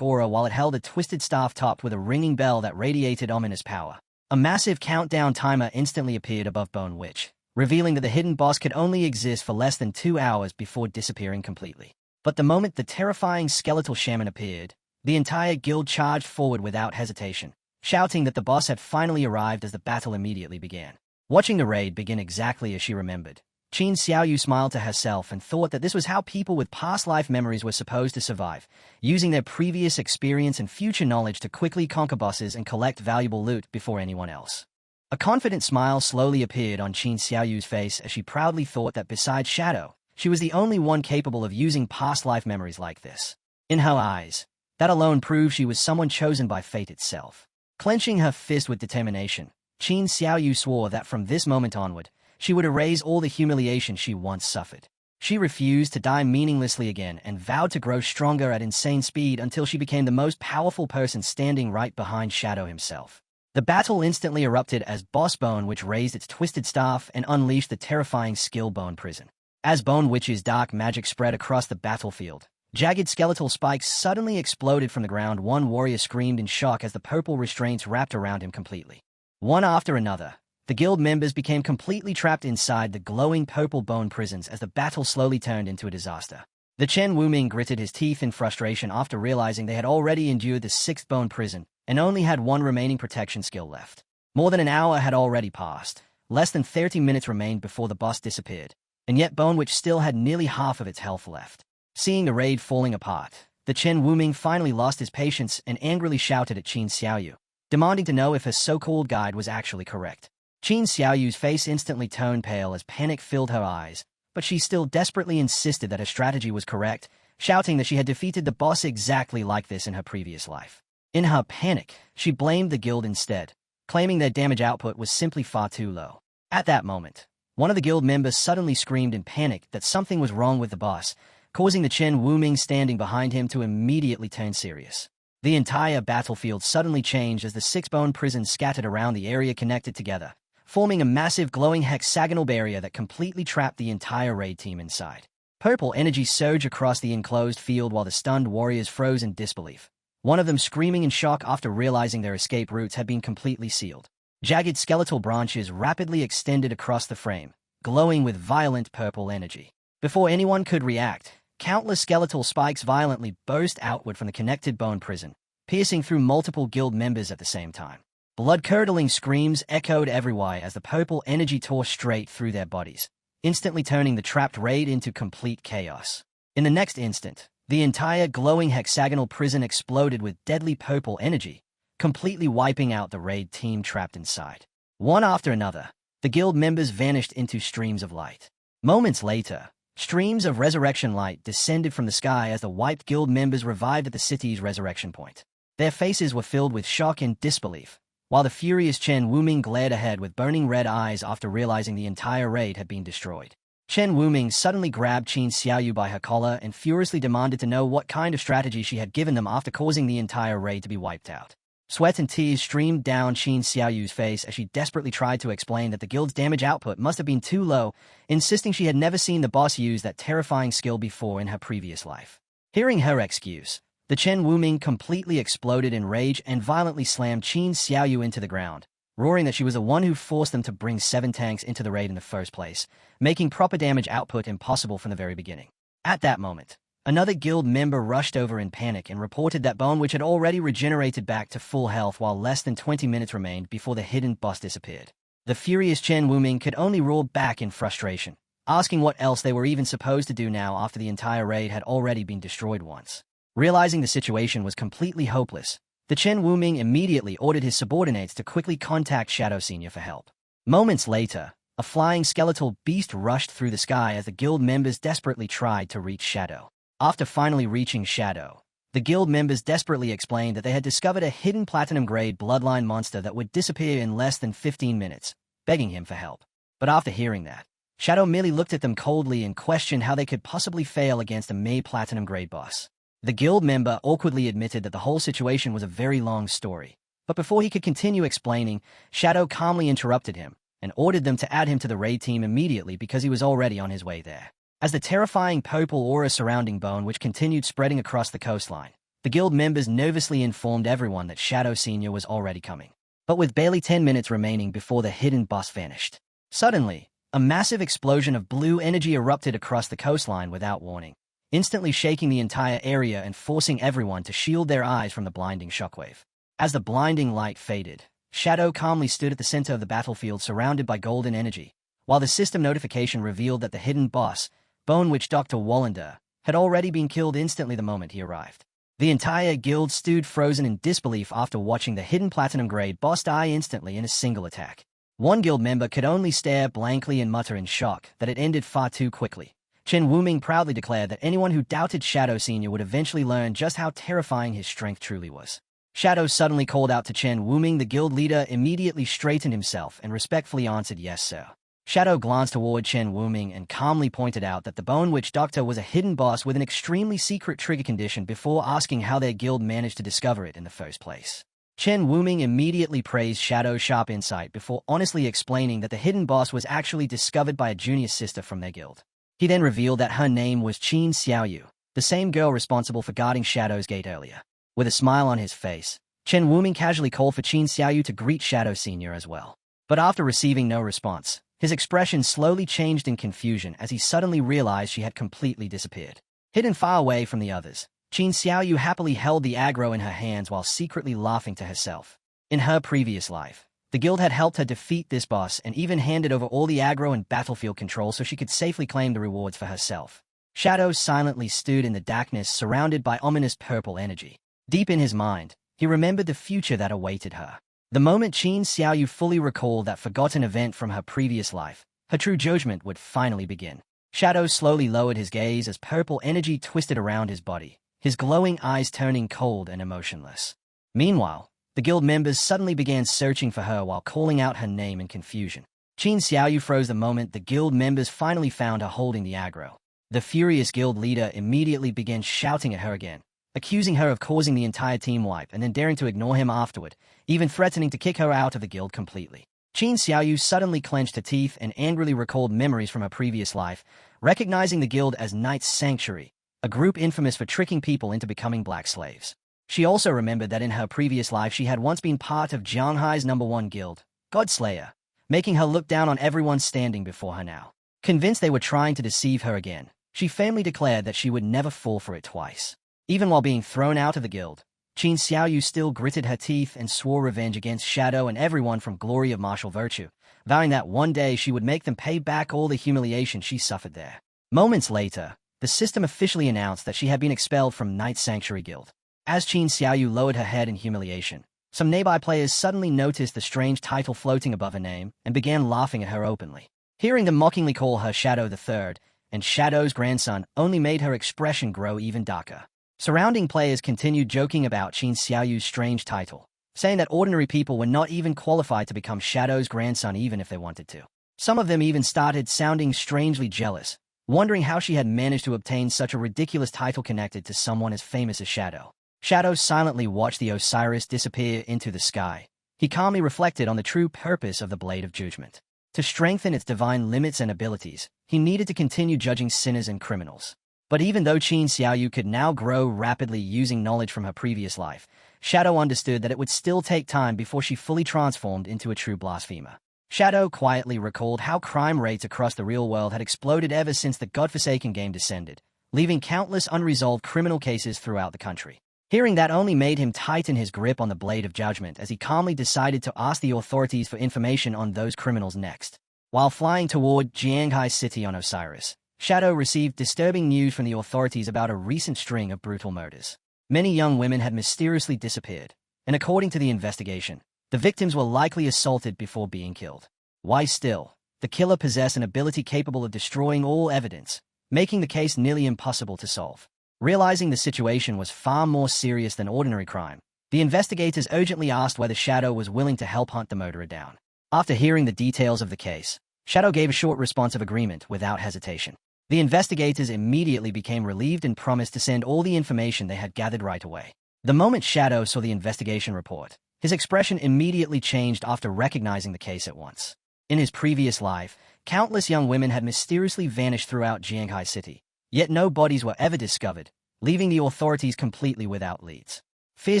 aura while it held a twisted staff topped with a ringing bell that radiated ominous power. A massive countdown timer instantly appeared above Bone Witch, revealing that the hidden boss could only exist for less than 2 hours before disappearing completely. But the moment the terrifying skeletal shaman appeared, the entire guild charged forward without hesitation, shouting that the boss had finally arrived as the battle immediately began. Watching the raid begin exactly as she remembered, Qin Xiaoyu smiled to herself and thought that this was how people with past life memories were supposed to survive, using their previous experience and future knowledge to quickly conquer bosses and collect valuable loot before anyone else. A confident smile slowly appeared on Qin Xiaoyu's face as she proudly thought that besides Shadow, she was the only one capable of using past life memories like this. In her eyes, that alone proved she was someone chosen by fate itself. Clenching her fist with determination, Qin Xiaoyu swore that from this moment onward, she would erase all the humiliation she once suffered. She refused to die meaninglessly again and vowed to grow stronger at insane speed until she became the most powerful person standing right behind Shadow himself. The battle instantly erupted as Boss Bone Witch raised its twisted staff and unleashed the terrifying skill Bone Prison. As Bone Witch's dark magic spread across the battlefield, jagged skeletal spikes suddenly exploded from the ground. One warrior screamed in shock as the purple restraints wrapped around him completely. One after another, the guild members became completely trapped inside the glowing purple bone prisons as the battle slowly turned into a disaster. The Chen Wuming gritted his teeth in frustration after realizing they had already endured the 6th bone prison and only had one remaining protection skill left. More than an hour had already passed. Less than 30 minutes remained before the boss disappeared, and yet Bone Witch still had nearly half of its health left. Seeing the raid falling apart, the Chen Wuming finally lost his patience and angrily shouted at Qin Xiaoyu, demanding to know if her so-called guide was actually correct. Qin Xiaoyu's face instantly turned pale as panic filled her eyes, but she still desperately insisted that her strategy was correct, shouting that she had defeated the boss exactly like this in her previous life. In her panic, she blamed the guild instead, claiming their damage output was simply far too low. At that moment, one of the guild members suddenly screamed in panic that something was wrong with the boss, causing the Chen Wuming standing behind him to immediately turn serious. The entire battlefield suddenly changed as the 6-bone prisons scattered around the area connected together, forming a massive glowing hexagonal barrier that completely trapped the entire raid team inside. Purple energy surged across the enclosed field while the stunned warriors froze in disbelief, one of them screaming in shock after realizing their escape routes had been completely sealed. Jagged skeletal branches rapidly extended across the frame, glowing with violent purple energy. Before anyone could react, countless skeletal spikes violently burst outward from the connected bone prison, piercing through multiple guild members at the same time. Blood-curdling screams echoed everywhere as the purple energy tore straight through their bodies, instantly turning the trapped raid into complete chaos. In the next instant, the entire glowing hexagonal prison exploded with deadly purple energy, completely wiping out the raid team trapped inside. One after another, the guild members vanished into streams of light. Moments later, streams of resurrection light descended from the sky as the wiped guild members revived at the city's resurrection point. Their faces were filled with shock and disbelief, while the furious Chen Wuming glared ahead with burning red eyes after realizing the entire raid had been destroyed. Chen Wuming suddenly grabbed Qin Xiaoyu by her collar and furiously demanded to know what kind of strategy she had given them after causing the entire raid to be wiped out. Sweat and tears streamed down Qin Xiaoyu's face as she desperately tried to explain that the guild's damage output must have been too low, insisting she had never seen the boss use that terrifying skill before in her previous life. Hearing her excuse, the Chen Wuming completely exploded in rage and violently slammed Qin Xiaoyu into the ground, roaring that she was the one who forced them to bring 7 tanks into the raid in the first place, making proper damage output impossible from the very beginning. At that moment, another guild member rushed over in panic and reported that Bone Witch had already regenerated back to full health while less than 20 minutes remained before the hidden boss disappeared. The furious Chen Wuming could only roar back in frustration, asking what else they were even supposed to do now after the entire raid had already been destroyed once. Realizing the situation was completely hopeless, the Chen Wuming immediately ordered his subordinates to quickly contact Shadow Senior for help. Moments later, a flying skeletal beast rushed through the sky as the guild members desperately tried to reach Shadow. After finally reaching Shadow, the guild members desperately explained that they had discovered a hidden platinum-grade bloodline monster that would disappear in less than 15 minutes, begging him for help. But after hearing that, Shadow merely looked at them coldly and questioned how they could possibly fail against a mere platinum-grade boss. The guild member awkwardly admitted that the whole situation was a very long story. But before he could continue explaining, Shadow calmly interrupted him and ordered them to add him to the raid team immediately because he was already on his way there. As the terrifying purple aura surrounding Bone which continued spreading across the coastline, the guild members nervously informed everyone that Shadow Sr. was already coming. But with barely 10 minutes remaining before the hidden boss vanished. Suddenly, a massive explosion of blue energy erupted across the coastline without warning, instantly shaking the entire area and forcing everyone to shield their eyes from the blinding shockwave. As the blinding light faded, Shadow calmly stood at the center of the battlefield surrounded by golden energy, while the system notification revealed that the hidden boss, Bone Witch Dr. Wallander, had already been killed instantly the moment he arrived. The entire guild stood frozen in disbelief after watching the hidden platinum-grade boss die instantly in a single attack. One guild member could only stare blankly and mutter in shock that it ended far too quickly. Chen Wuming proudly declared that anyone who doubted Shadow Sr. would eventually learn just how terrifying his strength truly was. Shadow suddenly called out to Chen Wuming. The guild leader immediately straightened himself and respectfully answered, "Yes, sir." Shadow glanced toward Chen Wuming and calmly pointed out that the Bone Witch Doctor was a hidden boss with an extremely secret trigger condition before asking how their guild managed to discover it in the first place. Chen Wuming immediately praised Shadow's sharp insight before honestly explaining that the hidden boss was actually discovered by a junior sister from their guild. He then revealed that her name was Qin Xiaoyu, the same girl responsible for guarding Shadow's gate earlier. With a smile on his face, Chen Wuming casually called for Qin Xiaoyu to greet Shadow Sr. as well. But after receiving no response, his expression slowly changed in confusion as he suddenly realized she had completely disappeared. Hidden far away from the others, Qin Xiaoyu happily held the aggro in her hands while secretly laughing to herself. In her previous life, the guild had helped her defeat this boss and even handed over all the aggro and battlefield control so she could safely claim the rewards for herself. Shadow silently stood in the darkness surrounded by ominous purple energy. Deep in his mind, he remembered the future that awaited her. The moment Qin Xiaoyu fully recalled that forgotten event from her previous life, her true judgment would finally begin. Shadow slowly lowered his gaze as purple energy twisted around his body, his glowing eyes turning cold and emotionless. Meanwhile, the guild members suddenly began searching for her while calling out her name in confusion. Qin Xiaoyu froze the moment the guild members finally found her holding the aggro. The furious guild leader immediately began shouting at her again, accusing her of causing the entire team wipe and then daring to ignore him afterward, even threatening to kick her out of the guild completely. Qin Xiaoyu suddenly clenched her teeth and angrily recalled memories from her previous life, recognizing the guild as Knight's Sanctuary, a group infamous for tricking people into becoming black slaves. She also remembered that in her previous life she had once been part of Jianghai's #1 guild, Godslayer, making her look down on everyone standing before her now. Convinced they were trying to deceive her again, she firmly declared that she would never fall for it twice. Even while being thrown out of the guild, Qin Xiaoyu still gritted her teeth and swore revenge against Shadow and everyone from Glory of Martial Virtue, vowing that one day she would make them pay back all the humiliation she suffered there. Moments later, the system officially announced that she had been expelled from Knight's Sanctuary Guild. As Qin Xiaoyu lowered her head in humiliation, some nearby players suddenly noticed the strange title floating above her name and began laughing at her openly. Hearing them mockingly call her Shadow III and Shadow's grandson only made her expression grow even darker. Surrounding players continued joking about Qin Xiaoyu's strange title, saying that ordinary people were not even qualified to become Shadow's grandson even if they wanted to. Some of them even started sounding strangely jealous, wondering how she had managed to obtain such a ridiculous title connected to someone as famous as Shadow. Shadow silently watched the Osiris disappear into the sky. He calmly reflected on the true purpose of the Blade of Judgment. To strengthen its divine limits and abilities, he needed to continue judging sinners and criminals. But even though Qin Xiaoyu could now grow rapidly using knowledge from her previous life, Shadow understood that it would still take time before she fully transformed into a true blasphemer. Shadow quietly recalled how crime rates across the real world had exploded ever since the godforsaken game descended, leaving countless unresolved criminal cases throughout the country. Hearing that only made him tighten his grip on the Blade of Judgment as he calmly decided to ask the authorities for information on those criminals next. While flying toward Jianghai City on Osiris, Shadow received disturbing news from the authorities about a recent string of brutal murders. Many young women had mysteriously disappeared, and according to the investigation, the victims were likely assaulted before being killed. Why still, the killer possessed an ability capable of destroying all evidence, making the case nearly impossible to solve. Realizing the situation was far more serious than ordinary crime, the investigators urgently asked whether Shadow was willing to help hunt the murderer down. After hearing the details of the case, Shadow gave a short response of agreement without hesitation. The investigators immediately became relieved and promised to send all the information they had gathered right away. The moment Shadow saw the investigation report, his expression immediately changed after recognizing the case at once. In his previous life, countless young women had mysteriously vanished throughout Jianghai City, yet no bodies were ever discovered, leaving the authorities completely without leads. Fear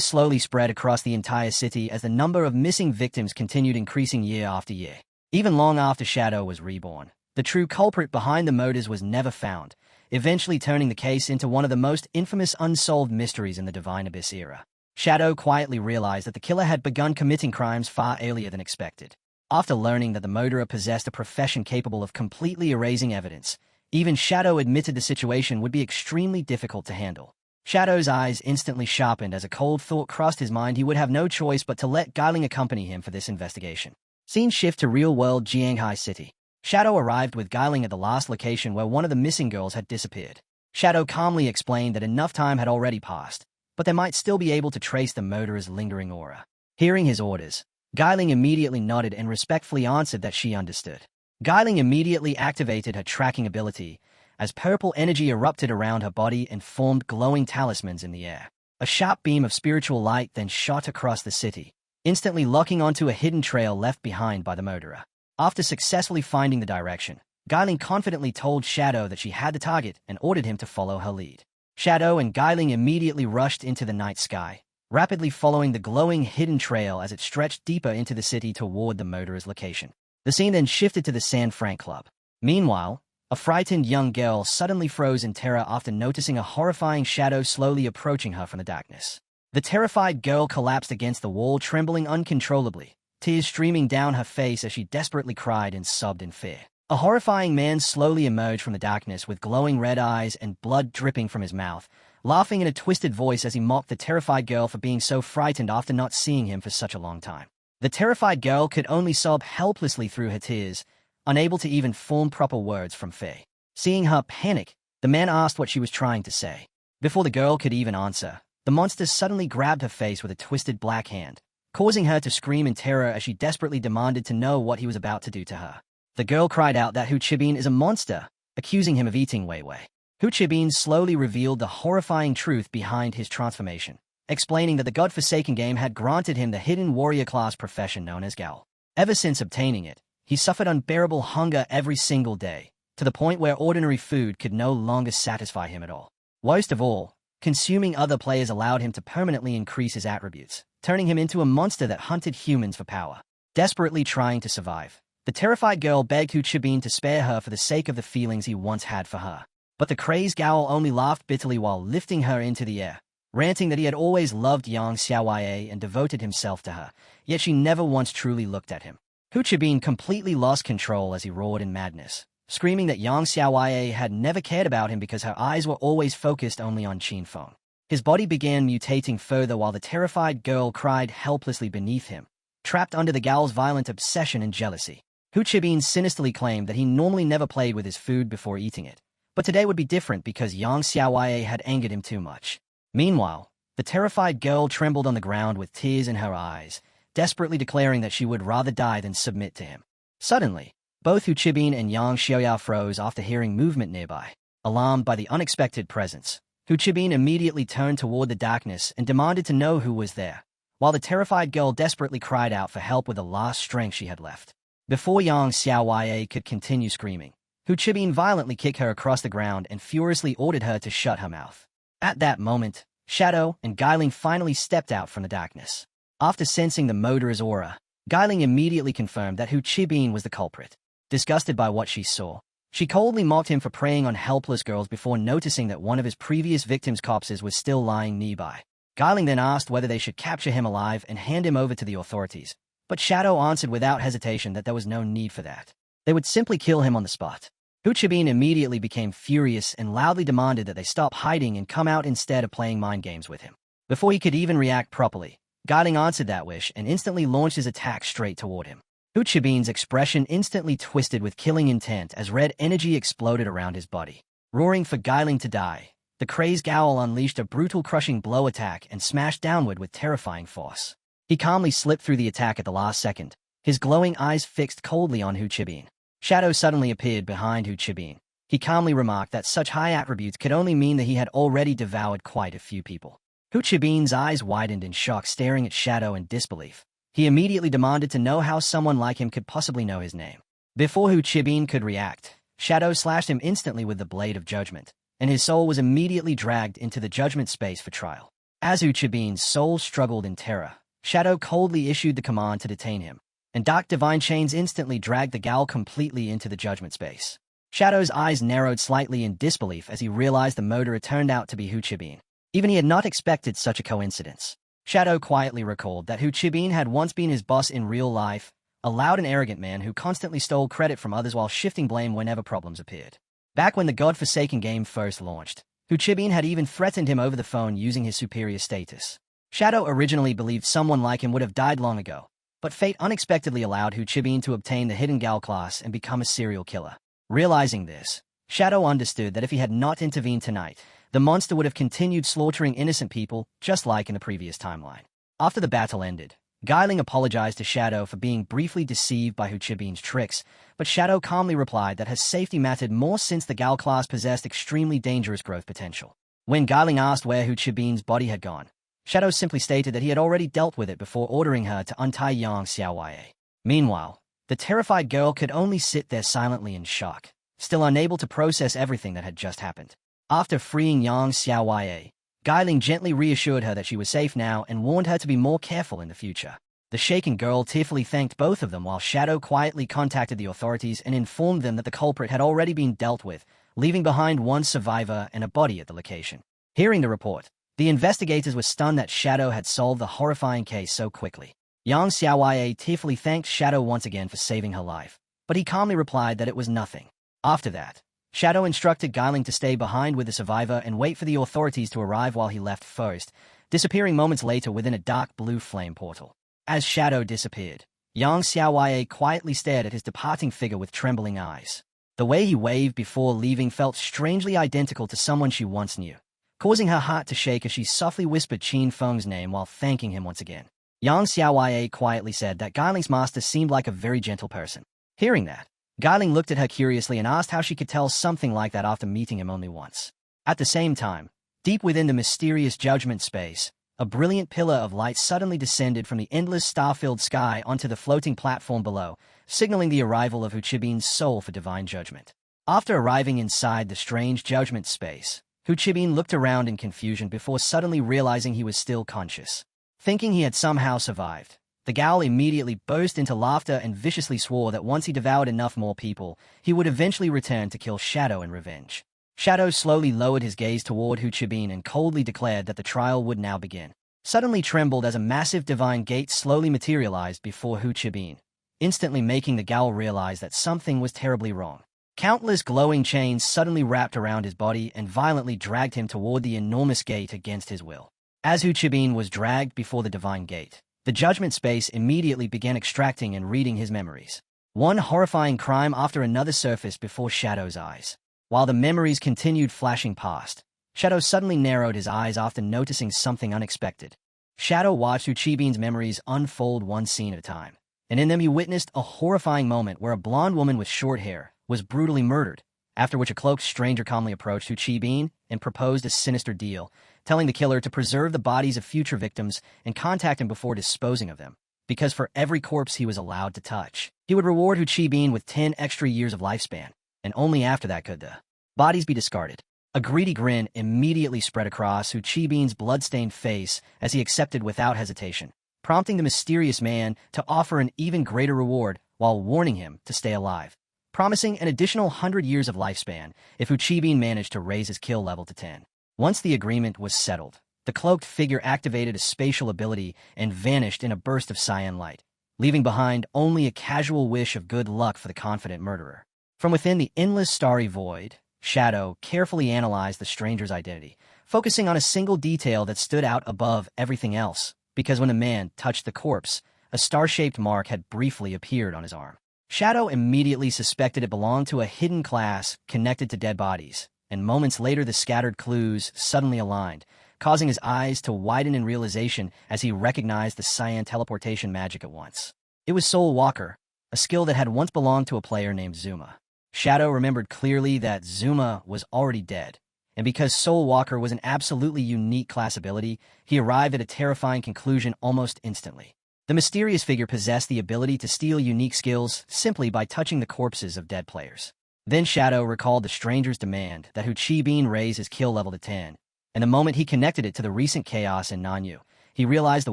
slowly spread across the entire city as the number of missing victims continued increasing year after year. Even long after Shadow was reborn, the true culprit behind the murders was never found, eventually turning the case into one of the most infamous unsolved mysteries in the Divine Abyss era. Shadow quietly realized that the killer had begun committing crimes far earlier than expected. After learning that the murderer possessed a profession capable of completely erasing evidence, even Shadow admitted the situation would be extremely difficult to handle. Shadow's eyes instantly sharpened as a cold thought crossed his mind. He would have no choice but to let Guiling accompany him for this investigation. Scene shift to real-world Jianghai City. Shadow arrived with Guiling at the last location where one of the missing girls had disappeared. Shadow calmly explained that enough time had already passed, but they might still be able to trace the murderer's lingering aura. Hearing his orders, Guiling immediately nodded and respectfully answered that she understood. Guiling immediately activated her tracking ability, as purple energy erupted around her body and formed glowing talismans in the air. A sharp beam of spiritual light then shot across the city, instantly locking onto a hidden trail left behind by the murderer. After successfully finding the direction, Guiling confidently told Shadow that she had the target and ordered him to follow her lead. Shadow and Guiling immediately rushed into the night sky, rapidly following the glowing hidden trail as it stretched deeper into the city toward the murderer's location. The scene then shifted to the San Franc Club. Meanwhile, a frightened young girl suddenly froze in terror after noticing a horrifying shadow slowly approaching her from the darkness. The terrified girl collapsed against the wall, trembling uncontrollably, tears streaming down her face as she desperately cried and sobbed in fear. A horrifying man slowly emerged from the darkness with glowing red eyes and blood dripping from his mouth, laughing in a twisted voice as he mocked the terrified girl for being so frightened after not seeing him for such a long time. The terrified girl could only sob helplessly through her tears, unable to even form proper words from fear. Seeing her panic, the man asked what she was trying to say. Before the girl could even answer, the monster suddenly grabbed her face with a twisted black hand, causing her to scream in terror as she desperately demanded to know what he was about to do to her. The girl cried out that Hu Chibin is a monster, accusing him of eating Wei Wei. Hu Chibin slowly revealed the horrifying truth behind his transformation, explaining that the godforsaken game had granted him the hidden warrior class profession known as Gao. Ever since obtaining it, he suffered unbearable hunger every single day, to the point where ordinary food could no longer satisfy him at all. Worst of all, consuming other players allowed him to permanently increase his attributes, turning him into a monster that hunted humans for power. Desperately trying to survive, the terrified girl begged Hu Chibin to spare her for the sake of the feelings he once had for her. But the crazed Gao only laughed bitterly while lifting her into the air, ranting that he had always loved Yang Xiaoye and devoted himself to her, yet she never once truly looked at him. Hu Chibin completely lost control as he roared in madness, screaming that Yang Xiaoye had never cared about him because her eyes were always focused only on Qinfeng. His body began mutating further while the terrified girl cried helplessly beneath him, trapped under the Gao's violent obsession and jealousy. Hu Chibin sinisterly claimed that he normally never played with his food before eating it, but today would be different because Yang Xiaoye had angered him too much. Meanwhile, the terrified girl trembled on the ground with tears in her eyes, desperately declaring that she would rather die than submit to him. Suddenly, both Hu Chibin and Yang Xiaoya froze after hearing movement nearby. Alarmed by the unexpected presence, Hu Chibin immediately turned toward the darkness and demanded to know who was there, while the terrified girl desperately cried out for help with the last strength she had left. Before Yang Xiaoye could continue screaming, Hu Chibin violently kicked her across the ground and furiously ordered her to shut her mouth. At that moment, Shadow and Guiling finally stepped out from the darkness. After sensing the murderer's aura, Guiling immediately confirmed that Hu Chibin was the culprit. Disgusted by what she saw, she coldly mocked him for preying on helpless girls before noticing that one of his previous victims' corpses was still lying nearby. Guiling then asked whether they should capture him alive and hand him over to the authorities, but Shadow answered without hesitation that there was no need for that. They would simply kill him on the spot. Hu Chibin immediately became furious and loudly demanded that they stop hiding and come out instead of playing mind games with him. Before he could even react properly, Guiling answered that wish and instantly launched his attack straight toward him. Hu Chibin's expression instantly twisted with killing intent as red energy exploded around his body. Roaring for Guiling to die, the crazed Gowl unleashed a brutal crushing blow attack and smashed downward with terrifying force. He calmly slipped through the attack at the last second, his glowing eyes fixed coldly on Hu Chibin. Shadow suddenly appeared behind Hu Chibin. He calmly remarked that such high attributes could only mean that he had already devoured quite a few people. Hu Chibin's eyes widened in shock, staring at Shadow in disbelief. He immediately demanded to know how someone like him could possibly know his name. Before Hu Chibin could react, Shadow slashed him instantly with the Blade of Judgment, and his soul was immediately dragged into the judgment space for trial. As Hu Chibin's soul struggled in terror, Shadow coldly issued the command to detain him, and dark divine chains instantly dragged the gal completely into the judgment space. Shadow's eyes narrowed slightly in disbelief as he realized the murderer turned out to be Hu Chibin. Even he had not expected such a coincidence. Shadow quietly recalled that Hu Chibin had once been his boss in real life, a loud and arrogant man who constantly stole credit from others while shifting blame whenever problems appeared. Back when the godforsaken game first launched, Hu Chibin had even threatened him over the phone using his superior status. Shadow originally believed someone like him would have died long ago, but fate unexpectedly allowed Hu Chibin to obtain the hidden gal class and become a serial killer. Realizing this, Shadow understood that if he had not intervened tonight, the monster would have continued slaughtering innocent people, just like in the previous timeline. After the battle ended, Guiling apologized to Shadow for being briefly deceived by Hu Chibin's tricks, but Shadow calmly replied that his safety mattered more since the gal class possessed extremely dangerous growth potential. When Guiling asked where Hu Chibin's body had gone, Shadow simply stated that he had already dealt with it before ordering her to untie Yang Xiaoye. Meanwhile, the terrified girl could only sit there silently in shock, still unable to process everything that had just happened. After freeing Yang Xiaoye, Guiling gently reassured her that she was safe now and warned her to be more careful in the future. The shaken girl tearfully thanked both of them while Shadow quietly contacted the authorities and informed them that the culprit had already been dealt with, leaving behind one survivor and a body at the location. Hearing the report, the investigators were stunned that Shadow had solved the horrifying case so quickly. Yang Xiaoye tearfully thanked Shadow once again for saving her life, but he calmly replied that it was nothing. After that, Shadow instructed Guiling to stay behind with the survivor and wait for the authorities to arrive while he left first, disappearing moments later within a dark blue flame portal. As Shadow disappeared, Yang Xiaoye quietly stared at his departing figure with trembling eyes. The way he waved before leaving felt strangely identical to someone she once knew, causing her heart to shake as she softly whispered Qin Feng's name while thanking him once again. Yang Xiaoye quietly said that Guiling's master seemed like a very gentle person. Hearing that, Guiling looked at her curiously and asked how she could tell something like that after meeting him only once. At the same time, deep within the mysterious judgment space, a brilliant pillar of light suddenly descended from the endless star-filled sky onto the floating platform below, signaling the arrival of Hu Chibin's soul for divine judgment. After arriving inside the strange judgment space, Hu Chibin looked around in confusion before suddenly realizing he was still conscious. Thinking he had somehow survived, the gal immediately burst into laughter and viciously swore that once he devoured enough more people, he would eventually return to kill Shadow in revenge. Shadow slowly lowered his gaze toward Hu Chibin and coldly declared that the trial would now begin. Suddenly trembled as a massive divine gate slowly materialized before Hu Chibin, instantly making the gal realize that something was terribly wrong. Countless glowing chains suddenly wrapped around his body and violently dragged him toward the enormous gate against his will. As Hu Chibin was dragged before the divine gate, the judgment space immediately began extracting and reading his memories. One horrifying crime after another surfaced before Shadow's eyes. While the memories continued flashing past, Shadow suddenly narrowed his eyes after noticing something unexpected. Shadow watched Hu Chibin's memories unfold one scene at a time, and in them he witnessed a horrifying moment where a blonde woman with short hair was brutally murdered, after which a cloaked stranger calmly approached Hu Chibin and proposed a sinister deal, telling the killer to preserve the bodies of future victims and contact him before disposing of them, because for every corpse he was allowed to touch, he would reward Hu Chibin with 10 extra years of lifespan, and only after that could the bodies be discarded. A greedy grin immediately spread across Hu Chibin's blood-stained face as he accepted without hesitation, prompting the mysterious man to offer an even greater reward while warning him to stay alive, promising an additional 100 years of lifespan if Hu Chibin managed to raise his kill level to 10. Once the agreement was settled, the cloaked figure activated a spatial ability and vanished in a burst of cyan light, leaving behind only a casual wish of good luck for the confident murderer. From within the endless starry void, Shadow carefully analyzed the stranger's identity, focusing on a single detail that stood out above everything else, because when the man touched the corpse, a star-shaped mark had briefly appeared on his arm. Shadow immediately suspected it belonged to a hidden class connected to dead bodies, and moments later the scattered clues suddenly aligned, causing his eyes to widen in realization as he recognized the cyan teleportation magic at once. It was Soul Walker, a skill that had once belonged to a player named Zuma. Shadow remembered clearly that Zuma was already dead, and because Soul Walker was an absolutely unique class ability, he arrived at a terrifying conclusion almost instantly. The mysterious figure possessed the ability to steal unique skills simply by touching the corpses of dead players. Then Shadow recalled the stranger's demand that Hu Chi Bin raise his kill level to 10, and the moment he connected it to the recent chaos in Nanyu, he realized the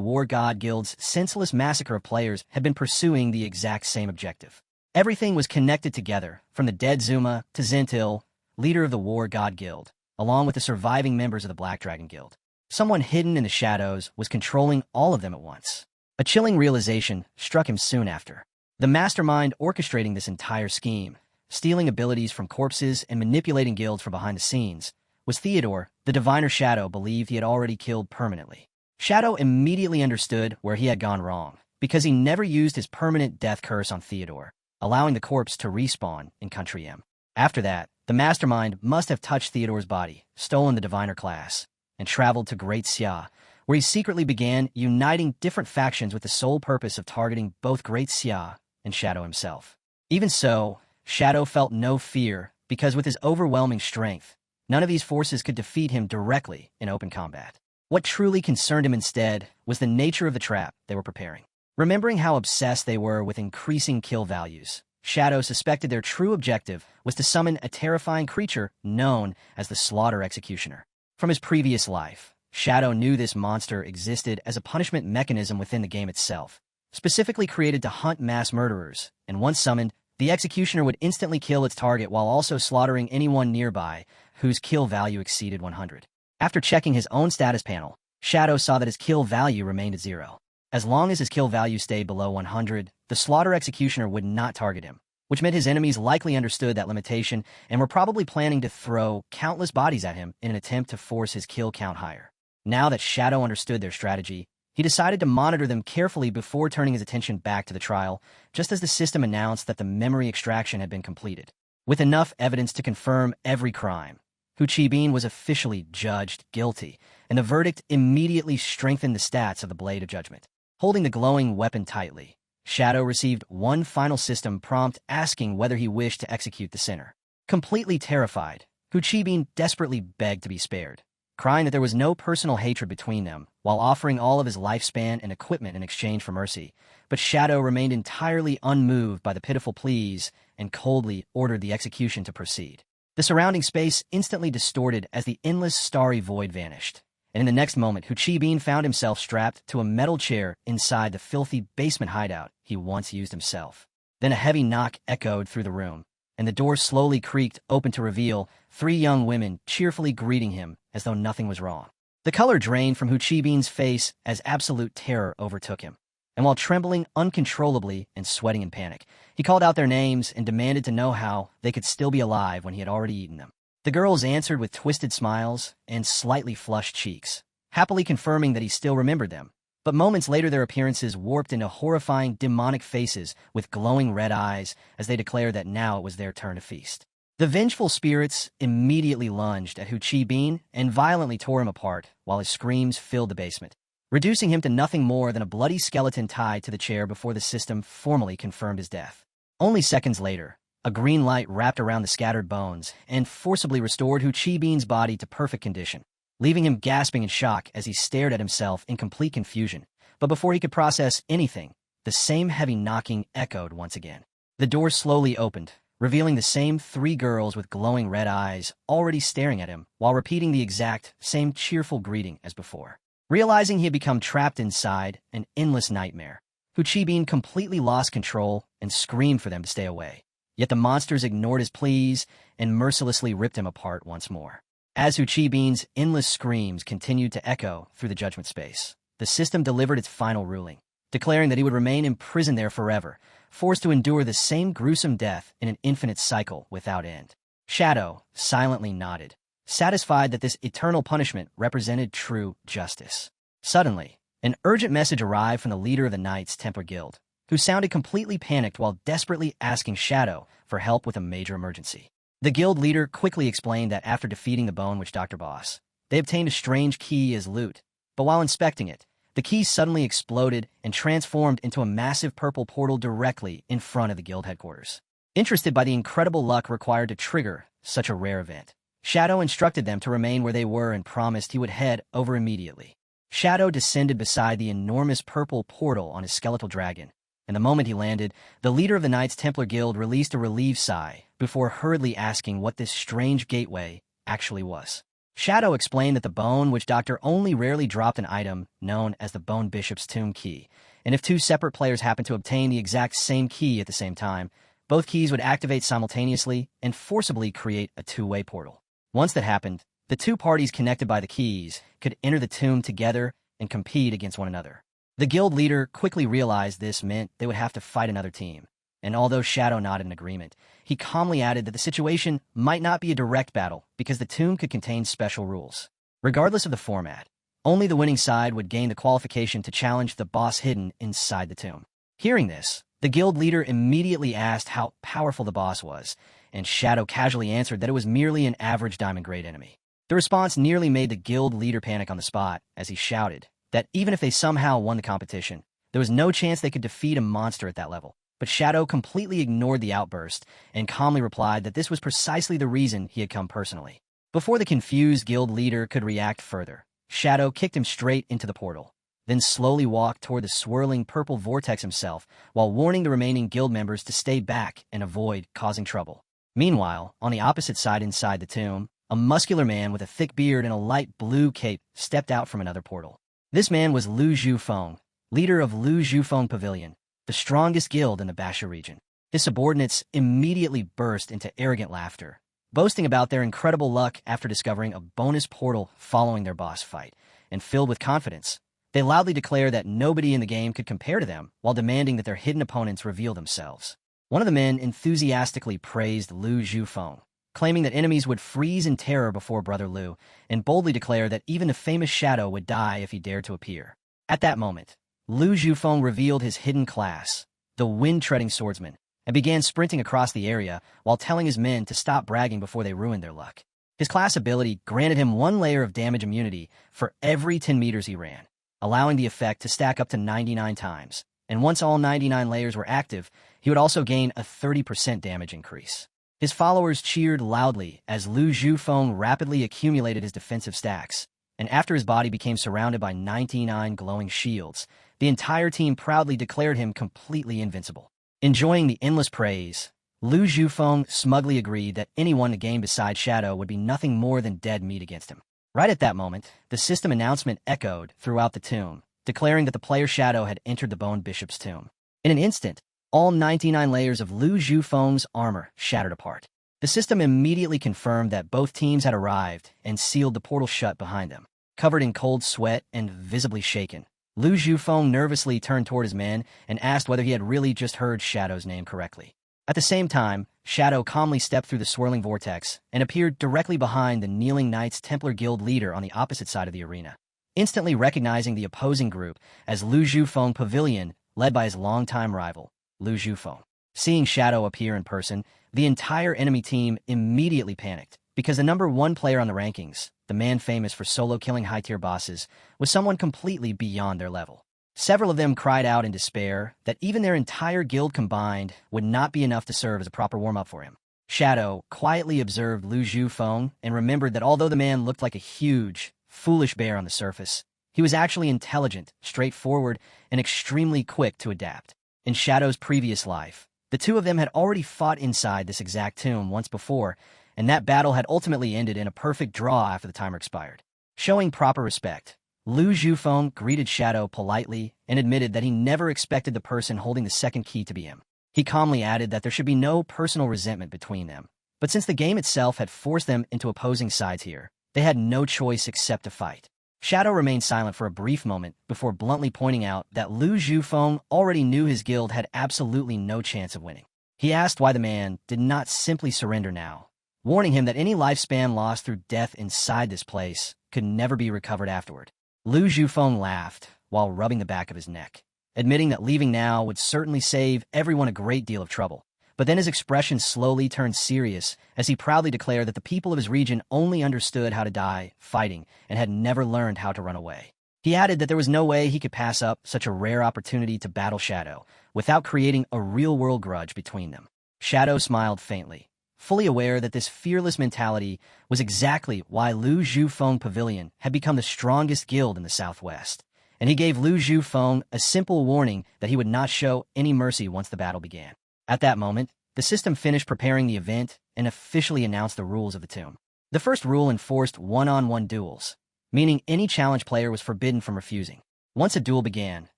War God Guild's senseless massacre of players had been pursuing the exact same objective. Everything was connected together, from the dead Zuma to Zentil, leader of the War God Guild, along with the surviving members of the Black Dragon Guild. Someone hidden in the shadows was controlling all of them at once. A chilling realization struck him soon after. The mastermind orchestrating this entire scheme, stealing abilities from corpses and manipulating guilds from behind the scenes, was Theodore, the diviner Shadow believed he had already killed permanently. Shadow immediately understood where he had gone wrong, because he never used his permanent death curse on Theodore, allowing the corpse to respawn in Country M. After that, the mastermind must have touched Theodore's body, stolen the diviner class, and traveled to Great Xia, where he secretly began uniting different factions with the sole purpose of targeting both Great Xia and Shadow himself. Even so, Shadow felt no fear, because with his overwhelming strength, none of these forces could defeat him directly in open combat. What truly concerned him instead was the nature of the trap they were preparing. Remembering how obsessed they were with increasing kill values, Shadow suspected their true objective was to summon a terrifying creature known as the Slaughter Executioner. From his previous life, Shadow knew this monster existed as a punishment mechanism within the game itself, specifically created to hunt mass murderers, and once summoned, the Executioner would instantly kill its target while also slaughtering anyone nearby whose kill value exceeded 100. After checking his own status panel, Shadow saw that his kill value remained at 0. As long as his kill value stayed below 100, the Slaughter Executioner would not target him, which meant his enemies likely understood that limitation and were probably planning to throw countless bodies at him in an attempt to force his kill count higher. Now that Shadow understood their strategy, he decided to monitor them carefully before turning his attention back to the trial, just as the system announced that the memory extraction had been completed. With enough evidence to confirm every crime, Hu Chi Bin was officially judged guilty, and the verdict immediately strengthened the stats of the Blade of Judgment. Holding the glowing weapon tightly, Shadow received one final system prompt asking whether he wished to execute the sinner. Completely terrified, Hu Chi Bin desperately begged to be spared, crying that there was no personal hatred between them, while offering all of his lifespan and equipment in exchange for mercy. But Shadow remained entirely unmoved by the pitiful pleas and coldly ordered the execution to proceed. The surrounding space instantly distorted as the endless starry void vanished, and in the next moment Hu Chi Bin found himself strapped to a metal chair inside the filthy basement hideout he once used himself. Then a heavy knock echoed through the room, and the door slowly creaked open to reveal 3 young women cheerfully greeting him as though nothing was wrong. The color drained from Hu Chi Bin's face as absolute terror overtook him, and while trembling uncontrollably and sweating in panic, he called out their names and demanded to know how they could still be alive when he had already eaten them. The girls answered with twisted smiles and slightly flushed cheeks, happily confirming that he still remembered them. But moments later their appearances warped into horrifying demonic faces with glowing red eyes as they declared that now it was their turn to feast. The vengeful spirits immediately lunged at Hu Chi Bin and violently tore him apart while his screams filled the basement, reducing him to nothing more than a bloody skeleton tied to the chair before the system formally confirmed his death. Only seconds later, a green light wrapped around the scattered bones and forcibly restored Hu Chi Bin's body to perfect condition, leaving him gasping in shock as he stared at himself in complete confusion. But before he could process anything, the same heavy knocking echoed once again. The door slowly opened, revealing the same 3 girls with glowing red eyes already staring at him while repeating the exact same cheerful greeting as before. Realizing he had become trapped inside an endless nightmare, Hu Chi Bin completely lost control and screamed for them to stay away. Yet the monsters ignored his pleas and mercilessly ripped him apart once more. As Hu Chi Bin's endless screams continued to echo through the judgment space, the system delivered its final ruling, declaring that he would remain imprisoned there forever, forced to endure the same gruesome death in an infinite cycle without end. Shadow silently nodded, satisfied that this eternal punishment represented true justice. Suddenly, an urgent message arrived from the leader of the Knights Templar Guild, who sounded completely panicked while desperately asking Shadow for help with a major emergency. The guild leader quickly explained that after defeating the Bone Witch Dr. Boss, they obtained a strange key as loot, but while inspecting it, the key suddenly exploded and transformed into a massive purple portal directly in front of the guild headquarters. Interested by the incredible luck required to trigger such a rare event, Shadow instructed them to remain where they were and promised he would head over immediately. Shadow descended beside the enormous purple portal on his skeletal dragon, and the moment he landed, the leader of the Knights Templar Guild released a relieved sigh before hurriedly asking what this strange gateway actually was. Shadow explained that the bone witch doctor only rarely dropped an item known as the Bone Bishop's Tomb Key, and if two separate players happened to obtain the exact same key at the same time, both keys would activate simultaneously and forcibly create a two-way portal. Once that happened, the two parties connected by the keys could enter the tomb together and compete against one another. The guild leader quickly realized this meant they would have to fight another team, and although Shadow nodded in agreement, he calmly added that the situation might not be a direct battle because the tomb could contain special rules. Regardless of the format, only the winning side would gain the qualification to challenge the boss hidden inside the tomb. Hearing this, the guild leader immediately asked how powerful the boss was, and Shadow casually answered that it was merely an average diamond-grade enemy. The response nearly made the guild leader panic on the spot as he shouted that even if they somehow won the competition, there was no chance they could defeat a monster at that level. But Shadow completely ignored the outburst and calmly replied that this was precisely the reason he had come personally. Before the confused guild leader could react further, Shadow kicked him straight into the portal, then slowly walked toward the swirling purple vortex himself while warning the remaining guild members to stay back and avoid causing trouble. Meanwhile, on the opposite side inside the tomb, a muscular man with a thick beard and a light blue cape stepped out from another portal. This man was Lu Zhufeng, leader of Lu Zhufeng Pavilion, the strongest guild in the Basha region. His subordinates immediately burst into arrogant laughter, boasting about their incredible luck after discovering a bonus portal following their boss fight, and filled with confidence, they loudly declare that nobody in the game could compare to them while demanding that their hidden opponents reveal themselves. One of the men enthusiastically praised Lu Zhufeng, claiming that enemies would freeze in terror before Brother Lu, and boldly declare that even the famous Shadow would die if he dared to appear. At that moment, Lu Zhufeng revealed his hidden class, the Wind-Treading Swordsman, and began sprinting across the area while telling his men to stop bragging before they ruined their luck. His class ability granted him 1 layer of damage immunity for every 10 meters he ran, allowing the effect to stack up to 99 times, and once all 99 layers were active, he would also gain a 30% damage increase. His followers cheered loudly as Lu Zhufeng rapidly accumulated his defensive stacks, and after his body became surrounded by 99 glowing shields, the entire team proudly declared him completely invincible. Enjoying the endless praise, Lu Zhufeng smugly agreed that anyone in the game beside Shadow would be nothing more than dead meat against him. Right at that moment, the system announcement echoed throughout the tomb, declaring that the player Shadow had entered the Bone Bishop's tomb. In an instant, all 99 layers of Lu Zhufeng's armor shattered apart. The system immediately confirmed that both teams had arrived and sealed the portal shut behind them. Covered in cold sweat and visibly shaken, Lu Zhufeng nervously turned toward his men and asked whether he had really just heard Shadow's name correctly. At the same time, Shadow calmly stepped through the swirling vortex and appeared directly behind the kneeling Knights Templar Guild leader on the opposite side of the arena. Instantly recognizing the opposing group as Lu Zhufeng Pavilion, led by his longtime rival, Lu Zhufeng. Seeing Shadow appear in person, the entire enemy team immediately panicked, because the number 1 player on the rankings, the man famous for solo-killing high-tier bosses, was someone completely beyond their level. Several of them cried out in despair that even their entire guild combined would not be enough to serve as a proper warm-up for him. Shadow quietly observed Lu Zhufeng and remembered that although the man looked like a huge, foolish bear on the surface, he was actually intelligent, straightforward, and extremely quick to adapt. In Shadow's previous life, the two of them had already fought inside this exact tomb once before, and that battle had ultimately ended in a perfect draw after the timer expired. Showing proper respect, Lu Zhufeng greeted Shadow politely and admitted that he never expected the person holding the second key to be him. He calmly added that there should be no personal resentment between them, but since the game itself had forced them into opposing sides here, they had no choice except to fight. Shadow remained silent for a brief moment before bluntly pointing out that Lu Zhufeng already knew his guild had absolutely no chance of winning. He asked why the man did not simply surrender now, warning him that any lifespan lost through death inside this place could never be recovered afterward. Lu Zhufeng laughed while rubbing the back of his neck, admitting that leaving now would certainly save everyone a great deal of trouble. But then his expression slowly turned serious as he proudly declared that the people of his region only understood how to die fighting and had never learned how to run away. He added that there was no way he could pass up such a rare opportunity to battle Shadow without creating a real-world grudge between them. Shadow smiled faintly, fully aware that this fearless mentality was exactly why Lu Zhufeng Pavilion had become the strongest guild in the Southwest, and he gave Lu Zhufeng a simple warning that he would not show any mercy once the battle began. At that moment, the system finished preparing the event and officially announced the rules of the tomb. The first rule enforced one-on-one duels, meaning any challenge player was forbidden from refusing. Once a duel began,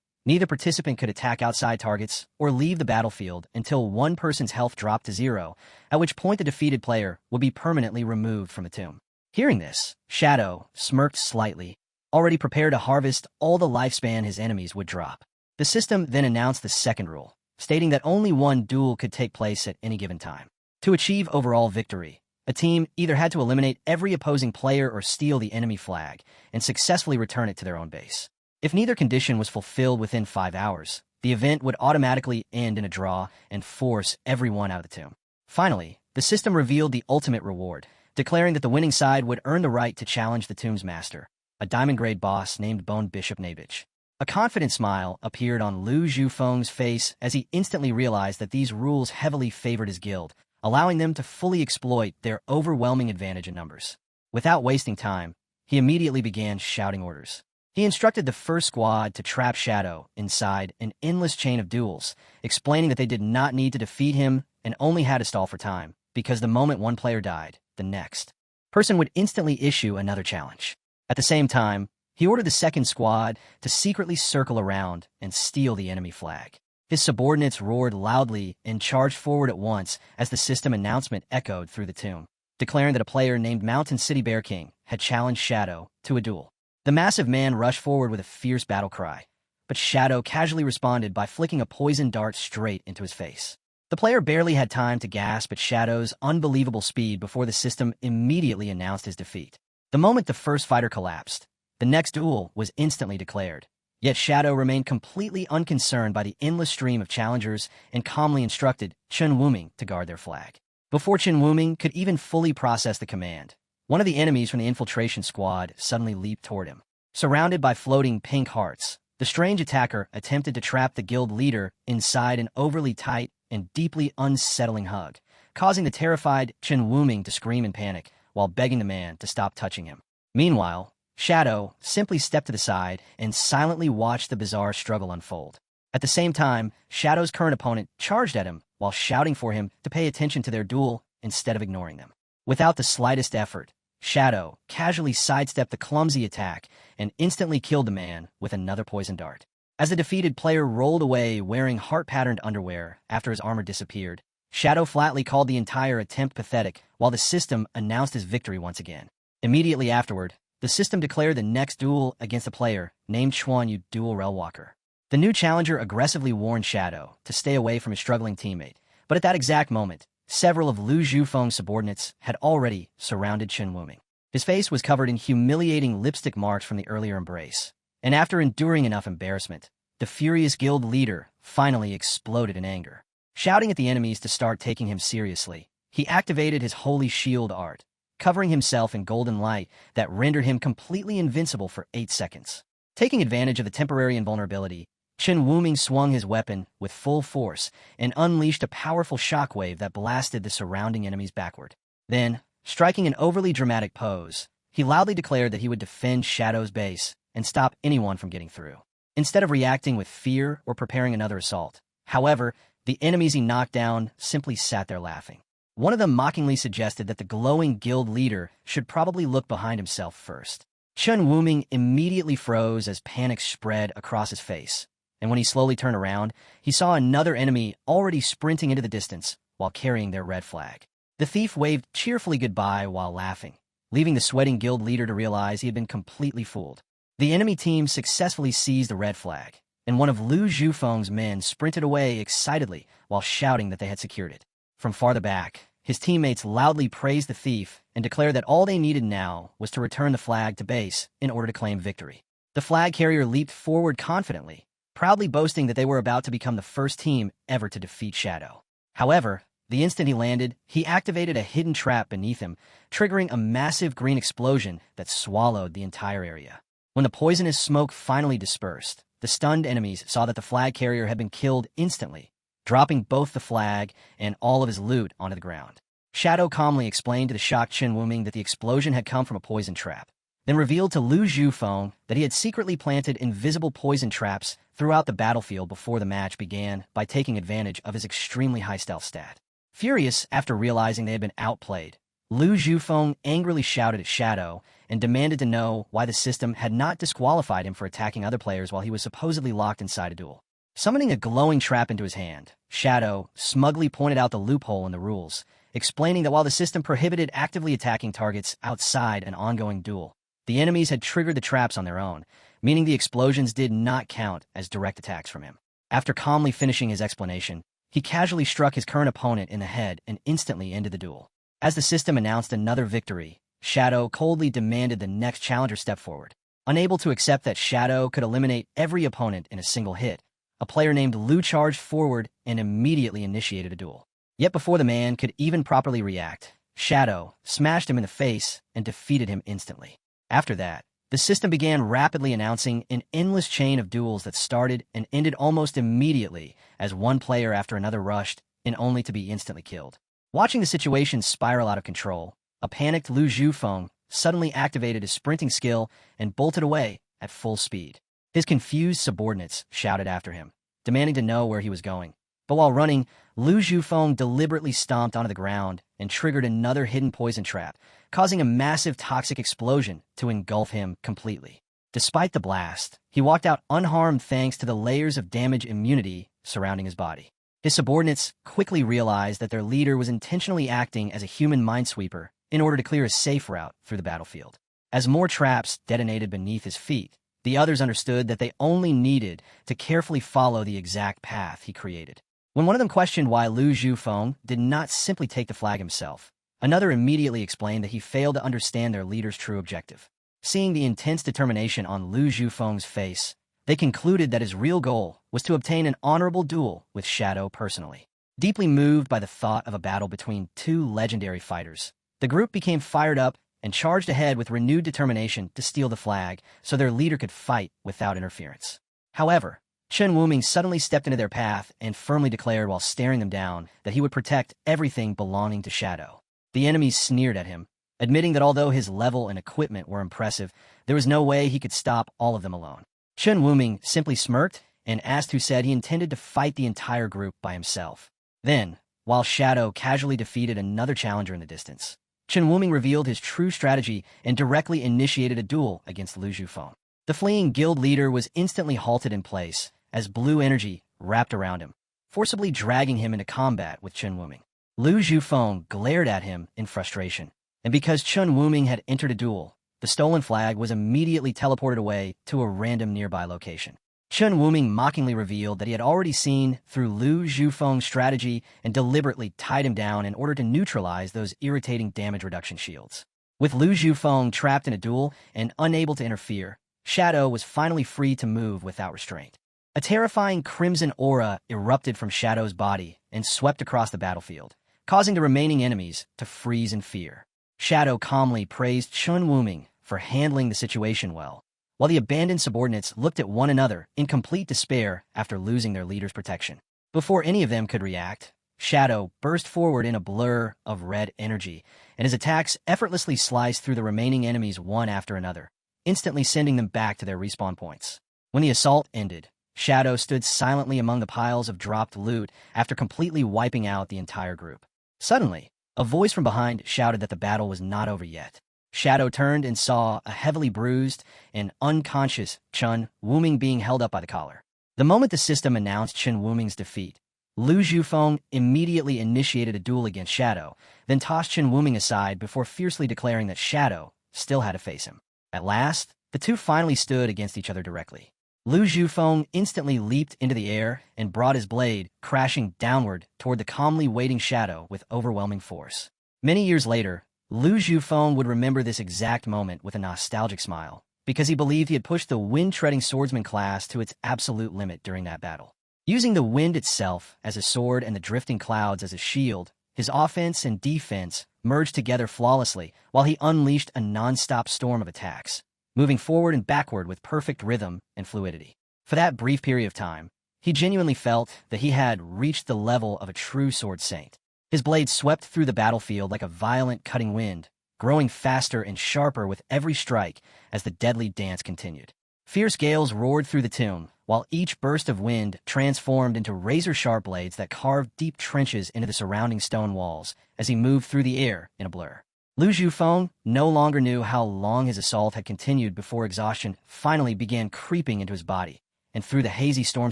neither participant could attack outside targets or leave the battlefield until one person's health dropped to 0, at which point the defeated player would be permanently removed from the tomb. Hearing this, Shadow smirked slightly, already prepared to harvest all the lifespan his enemies would drop. The system then announced the second rule, stating that only one duel could take place at any given time. To achieve overall victory, a team either had to eliminate every opposing player or steal the enemy flag and successfully return it to their own base. If neither condition was fulfilled within 5 hours, the event would automatically end in a draw and force everyone out of the tomb. Finally, the system revealed the ultimate reward, declaring that the winning side would earn the right to challenge the tomb's master, a diamond-grade boss named Bone Bishop Nabich. A confident smile appeared on Lu Zhufeng's face as he instantly realized that these rules heavily favored his guild, allowing them to fully exploit their overwhelming advantage in numbers. Without wasting time, he immediately began shouting orders. He instructed the first squad to trap Shadow inside an endless chain of duels, explaining that they did not need to defeat him and only had to stall for time, because the moment one player died, the next person would instantly issue another challenge. At the same time, he ordered the second squad to secretly circle around and steal the enemy flag. His subordinates roared loudly and charged forward at once as the system announcement echoed through the tomb, declaring that a player named Mountain City Bear King had challenged Shadow to a duel. The massive man rushed forward with a fierce battle cry, but Shadow casually responded by flicking a poison dart straight into his face. The player barely had time to gasp at Shadow's unbelievable speed before the system immediately announced his defeat. The moment the first fighter collapsed, the next duel was instantly declared. Yet Shadow remained completely unconcerned by the endless stream of challengers and calmly instructed Chen Wuming to guard their flag. Before Chen Wuming could even fully process the command, one of the enemies from the infiltration squad suddenly leaped toward him. Surrounded by floating pink hearts, the strange attacker attempted to trap the guild leader inside an overly tight and deeply unsettling hug, causing the terrified Chen Wuming to scream in panic while begging the man to stop touching him. Meanwhile, Shadow simply stepped to the side and silently watched the bizarre struggle unfold. At the same time, Shadow's current opponent charged at him while shouting for him to pay attention to their duel instead of ignoring them. Without the slightest effort, Shadow casually sidestepped the clumsy attack and instantly killed the man with another poison dart. As the defeated player rolled away wearing heart-patterned underwear after his armor disappeared, Shadow flatly called the entire attempt pathetic while the system announced his victory once again. Immediately afterward, the system declared the next duel against a player named Chuan Yu Dual Railwalker. The new challenger aggressively warned Shadow to stay away from his struggling teammate, but at that exact moment, several of Lu Zhufeng's subordinates had already surrounded Chen Wuming. His face was covered in humiliating lipstick marks from the earlier embrace, and after enduring enough embarrassment, the furious guild leader finally exploded in anger. Shouting at the enemies to start taking him seriously, he activated his holy shield art, covering himself in golden light that rendered him completely invincible for 8 seconds. Taking advantage of the temporary invulnerability, Chen Wuming swung his weapon with full force and unleashed a powerful shockwave that blasted the surrounding enemies backward. Then, striking an overly dramatic pose, he loudly declared that he would defend Shadow's base and stop anyone from getting through. Instead of reacting with fear or preparing another assault, however, the enemies he knocked down simply sat there laughing. One of them mockingly suggested that the glowing guild leader should probably look behind himself first. Chen Wuming immediately froze as panic spread across his face, and when he slowly turned around, he saw another enemy already sprinting into the distance while carrying their red flag. The thief waved cheerfully goodbye while laughing, leaving the sweating guild leader to realize he had been completely fooled. The enemy team successfully seized the red flag, and one of Lu Zhufeng's men sprinted away excitedly while shouting that they had secured it. From farther back, his teammates loudly praised the thief and declared that all they needed now was to return the flag to base in order to claim victory. The flag carrier leaped forward confidently, proudly boasting that they were about to become the first team ever to defeat Shadow. However, the instant he landed, he activated a hidden trap beneath him, triggering a massive green explosion that swallowed the entire area. When the poisonous smoke finally dispersed, the stunned enemies saw that the flag carrier had been killed instantly, dropping both the flag and all of his loot onto the ground. Shadow calmly explained to the shocked Chen Wuming that the explosion had come from a poison trap, then revealed to Lu Zhufeng that he had secretly planted invisible poison traps throughout the battlefield before the match began by taking advantage of his extremely high stealth stat. Furious after realizing they had been outplayed, Lu Zhufeng angrily shouted at Shadow and demanded to know why the system had not disqualified him for attacking other players while he was supposedly locked inside a duel. Summoning a glowing trap into his hand, Shadow smugly pointed out the loophole in the rules, explaining that while the system prohibited actively attacking targets outside an ongoing duel, the enemies had triggered the traps on their own, meaning the explosions did not count as direct attacks from him. After calmly finishing his explanation, he casually struck his current opponent in the head and instantly ended the duel. As the system announced another victory, Shadow coldly demanded the next challenger step forward. Unable to accept that Shadow could eliminate every opponent in a single hit, a player named Lu charged forward and immediately initiated a duel. Yet before the man could even properly react, Shadow smashed him in the face and defeated him instantly. After that, the system began rapidly announcing an endless chain of duels that started and ended almost immediately as one player after another rushed and only to be instantly killed. Watching the situation spiral out of control, a panicked Lu Zhufeng suddenly activated his sprinting skill and bolted away at full speed. His confused subordinates shouted after him, demanding to know where he was going. But while running, Lu Zhufeng deliberately stomped onto the ground and triggered another hidden poison trap, causing a massive toxic explosion to engulf him completely. Despite the blast, he walked out unharmed thanks to the layers of damage immunity surrounding his body. His subordinates quickly realized that their leader was intentionally acting as a human minesweeper in order to clear a safe route through the battlefield. As more traps detonated beneath his feet, the others understood that they only needed to carefully follow the exact path he created. When one of them questioned why Lu Zhufeng did not simply take the flag himself, another immediately explained that he failed to understand their leader's true objective. Seeing the intense determination on Lu Zhufeng's face, they concluded that his real goal was to obtain an honorable duel with Shadow personally. Deeply moved by the thought of a battle between two legendary fighters, the group became fired up and charged ahead with renewed determination to steal the flag so their leader could fight without interference. However, Chen Wuming suddenly stepped into their path and firmly declared while staring them down that he would protect everything belonging to Shadow. The enemies sneered at him, admitting that although his level and equipment were impressive, there was no way he could stop all of them alone. Chen Wuming simply smirked and asked who said he intended to fight the entire group by himself. Then, while Shadow casually defeated another challenger in the distance, Chen Wuming revealed his true strategy and directly initiated a duel against Lu Zhufeng. The fleeing guild leader was instantly halted in place as blue energy wrapped around him, forcibly dragging him into combat with Chen Wuming. Lu Zhufeng glared at him in frustration, and because Chen Wuming had entered a duel, the stolen flag was immediately teleported away to a random nearby location. Chen Wuming mockingly revealed that he had already seen through Lu Zhufeng's strategy and deliberately tied him down in order to neutralize those irritating damage reduction shields. With Lu Zhufeng trapped in a duel and unable to interfere, Shadow was finally free to move without restraint. A terrifying crimson aura erupted from Shadow's body and swept across the battlefield, causing the remaining enemies to freeze in fear. Shadow calmly praised Chen Wuming for handling the situation well, while the abandoned subordinates looked at one another in complete despair after losing their leader's protection. Before any of them could react, Shadow burst forward in a blur of red energy, and his attacks effortlessly sliced through the remaining enemies one after another, instantly sending them back to their respawn points. When the assault ended, Shadow stood silently among the piles of dropped loot after completely wiping out the entire group. Suddenly, a voice from behind shouted that the battle was not over yet. Shadow turned and saw a heavily bruised and unconscious Chen Wuming being held up by the collar. The moment the system announced Chen Wuming's defeat, Lu Zhufeng immediately initiated a duel against Shadow, then tossed Chen Wuming aside before fiercely declaring that Shadow still had to face him. At last, the two finally stood against each other directly. Lu Zhufeng instantly leaped into the air and brought his blade crashing downward toward the calmly waiting Shadow with overwhelming force. Many years later, Lu Zhufeng would remember this exact moment with a nostalgic smile, because he believed he had pushed the wind-treading swordsman class to its absolute limit during that battle. Using the wind itself as a sword and the drifting clouds as a shield, his offense and defense merged together flawlessly while he unleashed a non-stop storm of attacks, moving forward and backward with perfect rhythm and fluidity. For that brief period of time, he genuinely felt that he had reached the level of a true sword saint. His blade swept through the battlefield like a violent cutting wind, growing faster and sharper with every strike as the deadly dance continued. Fierce gales roared through the tomb, while each burst of wind transformed into razor-sharp blades that carved deep trenches into the surrounding stone walls as he moved through the air in a blur. Lu Zhufeng no longer knew how long his assault had continued before exhaustion finally began creeping into his body, and through the hazy storm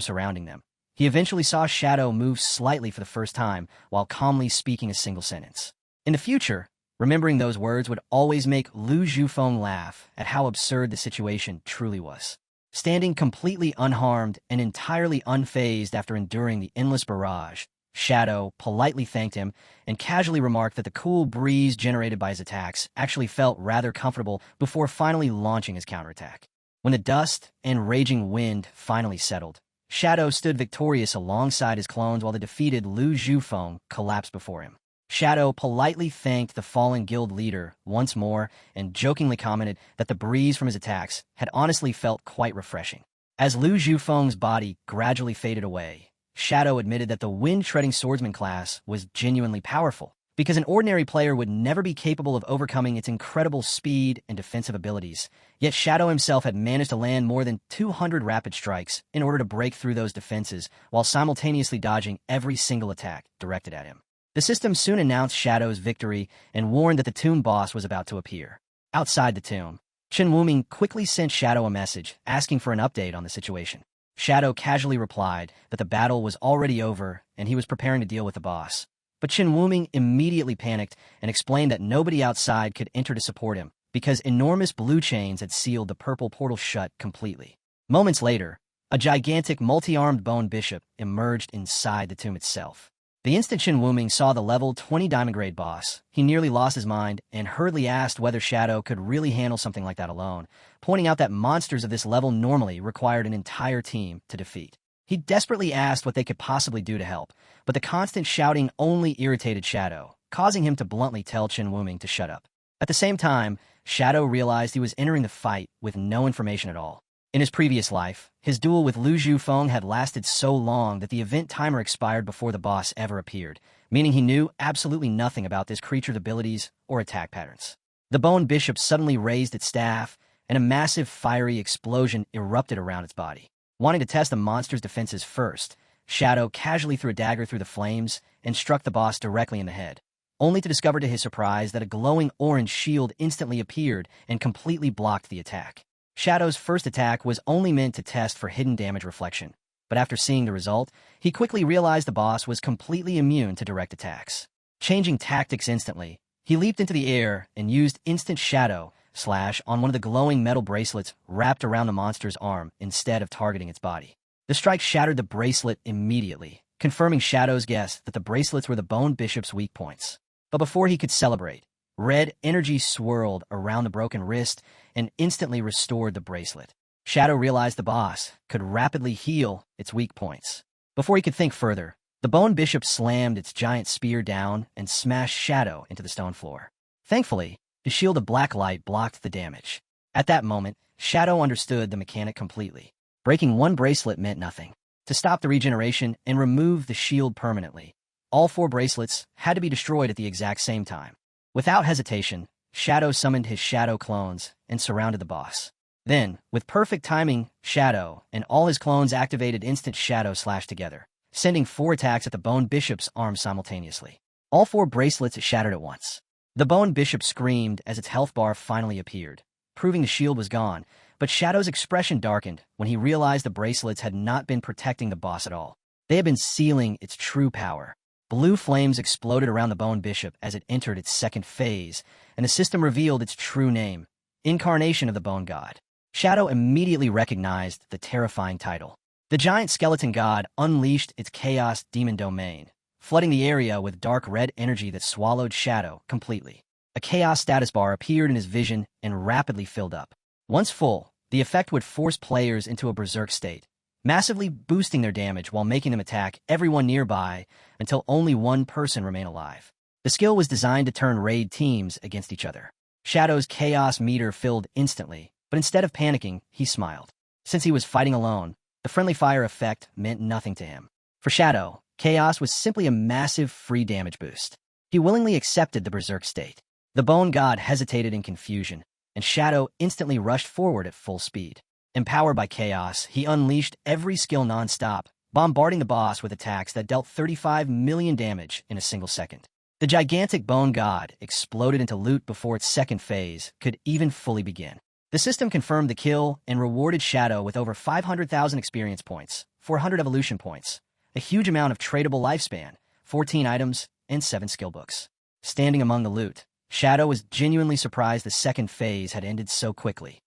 surrounding them, he eventually saw Shadow move slightly for the first time while calmly speaking a single sentence. In the future, remembering those words would always make Lu Zhufeng laugh at how absurd the situation truly was. Standing completely unharmed and entirely unfazed after enduring the endless barrage, Shadow politely thanked him and casually remarked that the cool breeze generated by his attacks actually felt rather comfortable before finally launching his counterattack. When the dust and raging wind finally settled, Shadow stood victorious alongside his clones while the defeated Lu Zhufeng collapsed before him. Shadow politely thanked the fallen guild leader once more and jokingly commented that the breeze from his attacks had honestly felt quite refreshing. As Lu Zhufeng's body gradually faded away, Shadow admitted that the wind-treading swordsman class was genuinely powerful, because an ordinary player would never be capable of overcoming its incredible speed and defensive abilities. Yet Shadow himself had managed to land more than 200 rapid strikes in order to break through those defenses while simultaneously dodging every single attack directed at him. The system soon announced Shadow's victory and warned that the tomb boss was about to appear. Outside the tomb, Chen Wuming quickly sent Shadow a message asking for an update on the situation. Shadow casually replied that the battle was already over and he was preparing to deal with the boss. But Chen Wuming immediately panicked and explained that nobody outside could enter to support him because enormous blue chains had sealed the purple portal shut completely. Moments later, a gigantic multi-armed bone bishop emerged inside the tomb itself. The instant Chen Wuming saw the level 20 diamond grade boss, he nearly lost his mind and hurriedly asked whether Shadow could really handle something like that alone, pointing out that monsters of this level normally required an entire team to defeat. He desperately asked what they could possibly do to help, but the constant shouting only irritated Shadow, causing him to bluntly tell Chen Wuming to shut up. At the same time, Shadow realized he was entering the fight with no information at all. In his previous life, his duel with Lu Zhufeng had lasted so long that the event timer expired before the boss ever appeared, meaning he knew absolutely nothing about this creature's abilities or attack patterns. The bone bishop suddenly raised its staff, and a massive fiery explosion erupted around its body. Wanting to test the monster's defenses first, Shadow casually threw a dagger through the flames and struck the boss directly in the head, only to discover to his surprise that a glowing orange shield instantly appeared and completely blocked the attack. Shadow's first attack was only meant to test for hidden damage reflection, but after seeing the result, he quickly realized the boss was completely immune to direct attacks. Changing tactics instantly, he leaped into the air and used instant shadow slash on one of the glowing metal bracelets wrapped around the monster's arm instead of targeting its body. The strike shattered the bracelet immediately, confirming Shadow's guess that the bracelets were the Bone Bishop's weak points. But before he could celebrate, red energy swirled around the broken wrist and instantly restored the bracelet. Shadow realized the boss could rapidly heal its weak points. Before he could think further, the Bone Bishop slammed its giant spear down and smashed Shadow into the stone floor. Thankfully, the shield of black light blocked the damage. At that moment, Shadow understood the mechanic completely. Breaking one bracelet meant nothing. To stop the regeneration and remove the shield permanently, all 4 bracelets had to be destroyed at the exact same time. Without hesitation, Shadow summoned his Shadow clones and surrounded the boss. Then, with perfect timing, Shadow and all his clones activated instant Shadow slash together, sending 4 attacks at the Bone Bishop's arm simultaneously. All 4 bracelets shattered at once. The Bone Bishop screamed as its health bar finally appeared, proving the shield was gone, but Shadow's expression darkened when he realized the bracelets had not been protecting the boss at all. They had been sealing its true power. Blue flames exploded around the Bone Bishop as it entered its second phase, and the system revealed its true name, Incarnation of the Bone God. Shadow immediately recognized the terrifying title. The giant skeleton god unleashed its chaos demon domain, flooding the area with dark red energy that swallowed Shadow completely. A chaos status bar appeared in his vision and rapidly filled up. Once full, the effect would force players into a berserk state, massively boosting their damage while making them attack everyone nearby until only one person remained alive. The skill was designed to turn raid teams against each other. Shadow's chaos meter filled instantly, But instead of panicking, he smiled. Since he was fighting alone, the friendly fire effect meant nothing to him. For Shadow, chaos was simply a massive free damage boost. He willingly accepted the berserk state. The Bone God hesitated in confusion, and Shadow instantly rushed forward at full speed. Empowered by chaos, he unleashed every skill non-stop, bombarding the boss with attacks that dealt 35 million damage in a single second. The gigantic Bone God exploded into loot before its second phase could even fully begin. The system confirmed the kill and rewarded Shadow with over 500,000 experience points, 400 evolution points, a huge amount of tradable lifespan, 14 items, and 7 skill books. Standing among the loot, Shadow was genuinely surprised the second phase had ended so quickly.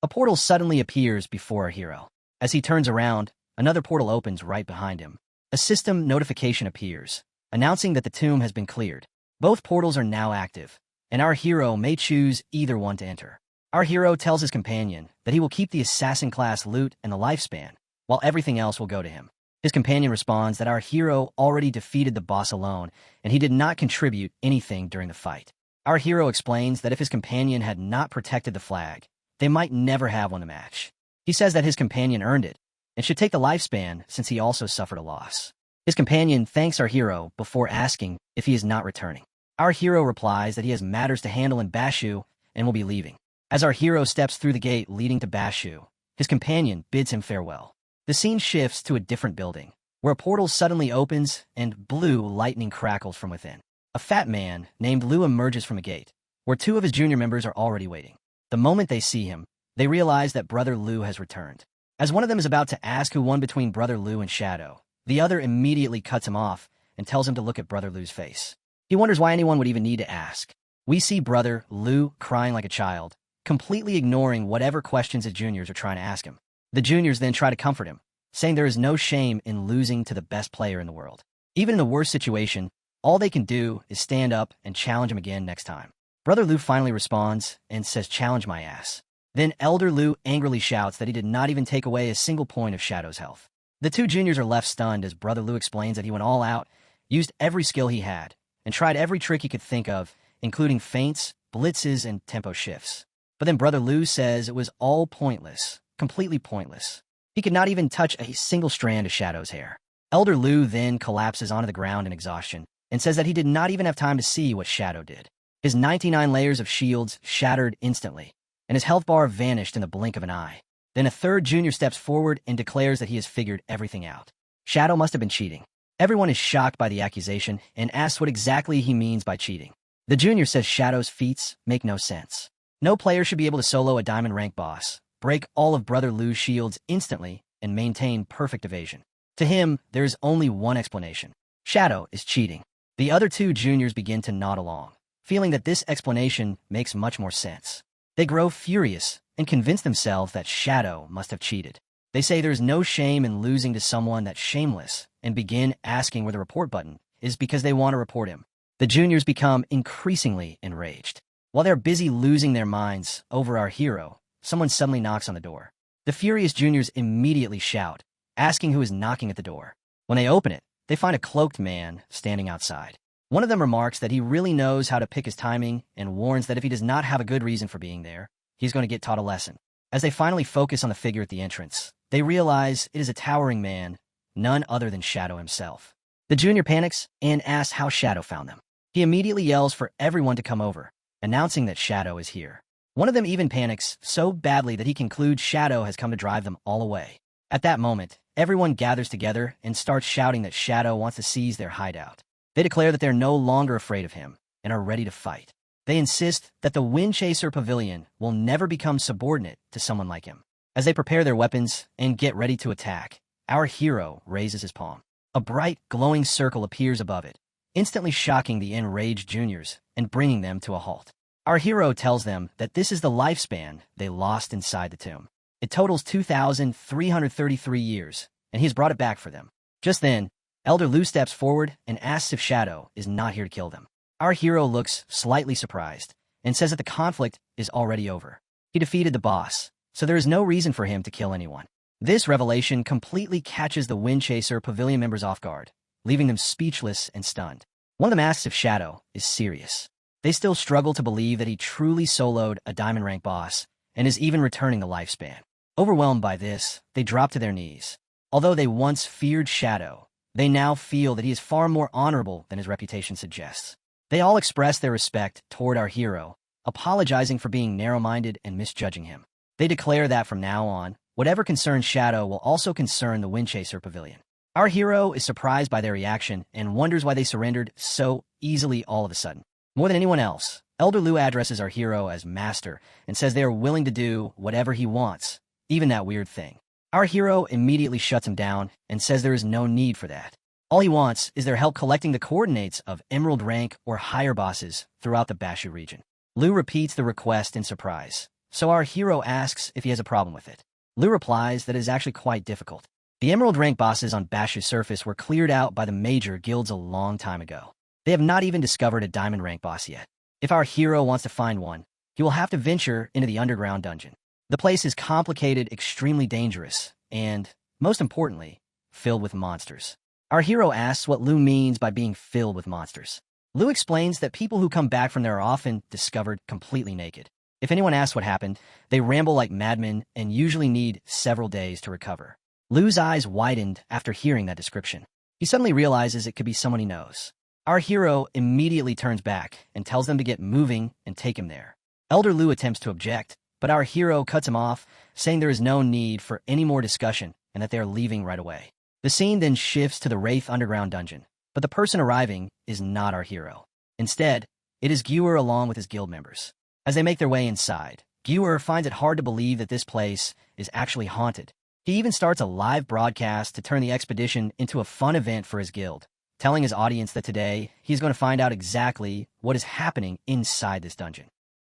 A portal suddenly appears before our hero. As he turns around, another portal opens right behind him. A system notification appears, announcing that the tomb has been cleared. Both portals are now active, and our hero may choose either one to enter. Our hero tells his companion that he will keep the assassin-class loot and the lifespan, while everything else will go to him. His companion responds that our hero already defeated the boss alone, and he did not contribute anything during the fight. Our hero explains that if his companion had not protected the flag, they might never have won the match. He says that his companion earned it, and should take the lifespan since he also suffered a loss. His companion thanks our hero before asking if he is not returning. Our hero replies that he has matters to handle in Bashu and will be leaving. As our hero steps through the gate leading to Bashu, his companion bids him farewell. The scene shifts to a different building, where a portal suddenly opens and blue lightning crackles from within. A fat man named Lu emerges from a gate, where 2 of his junior members are already waiting. The moment they see him, they realize that Brother Lu has returned. As one of them is about to ask who won between Brother Lu and Shadow, the other immediately cuts him off and tells him to look at Brother Lu's face. He wonders why anyone would even need to ask. We see Brother Lu crying like a child, completely ignoring whatever questions his juniors are trying to ask him. The juniors then try to comfort him, saying there is no shame in losing to the best player in the world. Even in the worst situation, all they can do is stand up and challenge him again next time. Brother Lu finally responds and says, "Challenge my ass." Then Elder Lu angrily shouts that he did not even take away a single point of Shadow's health. The 2 juniors are left stunned as Brother Lu explains that he went all out, used every skill he had, and tried every trick he could think of, including feints, blitzes, and tempo shifts. But then Brother Lu says it was all pointless, completely pointless. He could not even touch a single strand of Shadow's hair. Elder Lu then collapses onto the ground in exhaustion and says that he did not even have time to see what Shadow did. His 99 layers of shields shattered instantly, and his health bar vanished in the blink of an eye. Then a 3rd junior steps forward and declares that he has figured everything out. Shadow must have been cheating. Everyone is shocked by the accusation and asks what exactly he means by cheating. The junior says Shadow's feats make no sense. No player should be able to solo a diamond rank boss, break all of Brother Lu's shields instantly, and maintain perfect evasion. To him, there is only one explanation. Shadow is cheating. The other 2 juniors begin to nod along, feeling that this explanation makes much more sense. They grow furious and convince themselves that Shadow must have cheated. They say there's no shame in losing to someone that's shameless and begin asking where the report button is because they want to report him. The juniors become increasingly enraged. While they're busy losing their minds over our hero, someone suddenly knocks on the door. The furious juniors immediately shout, asking who is knocking at the door. When they open it, they find a cloaked man standing outside. One of them remarks that he really knows how to pick his timing and warns that if he does not have a good reason for being there, he's going to get taught a lesson. As they finally focus on the figure at the entrance, they realize it is a towering man, none other than Shadow himself. The junior panics and asks how Shadow found them. He immediately yells for everyone to come over, announcing that Shadow is here. One of them even panics so badly that he concludes Shadow has come to drive them all away. At that moment, everyone gathers together and starts shouting that Shadow wants to seize their hideout. They declare that they're no longer afraid of him and are ready to fight. They insist that the Windchaser Pavilion will never become subordinate to someone like him. As they prepare their weapons and get ready to attack, our hero raises his palm. A bright, glowing circle appears above it, instantly shocking the enraged juniors and bringing them to a halt. Our hero tells them that this is the lifespan they lost inside the tomb. It totals 2,333 years, and he has brought it back for them. Just then, Elder Lu steps forward and asks if Shadow is not here to kill them. Our hero looks slightly surprised and says that the conflict is already over. He defeated the boss, so there is no reason for him to kill anyone. This revelation completely catches the Windchaser Pavilion members off guard, leaving them speechless and stunned. One of them asks if Shadow is serious. They still struggle to believe that he truly soloed a diamond rank boss and is even returning the lifespan. Overwhelmed by this, they drop to their knees. Although they once feared Shadow, they now feel that he is far more honorable than his reputation suggests. They all express their respect toward our hero, apologizing for being narrow-minded and misjudging him. They declare that from now on, whatever concerns Shadow will also concern the Windchaser Pavilion. Our hero is surprised by their reaction and wonders why they surrendered so easily all of a sudden. More than anyone else, Elder Lu addresses our hero as Master and says they are willing to do whatever he wants, even that weird thing. Our hero immediately shuts him down and says there is no need for that. All he wants is their help collecting the coordinates of Emerald rank or higher bosses throughout the Bashu region. Lu repeats the request in surprise, so our hero asks if he has a problem with it. Lu replies that it is actually quite difficult. The Emerald rank bosses on Bashu's surface were cleared out by the major guilds a long time ago. They have not even discovered a Diamond rank boss yet. If our hero wants to find one, he will have to venture into the underground dungeon. The place is complicated, extremely dangerous, and, most importantly, filled with monsters. Our hero asks what Lu means by being filled with monsters. Lu explains that people who come back from there are often discovered completely naked. If anyone asks what happened, they ramble like madmen and usually need several days to recover. Lu's eyes widened after hearing that description. He suddenly realizes it could be someone he knows. Our hero immediately turns back and tells them to get moving and take him there. Elder Lu attempts to object, but our hero cuts him off, saying there is no need for any more discussion and that they are leaving right away. The scene then shifts to the Wraith Underground Dungeon, but the person arriving is not our hero. Instead, it is Gewer along with his guild members. As they make their way inside, Gewer finds it hard to believe that this place is actually haunted. He even starts a live broadcast to turn the expedition into a fun event for his guild, telling his audience that today he's going to find out exactly what is happening inside this dungeon.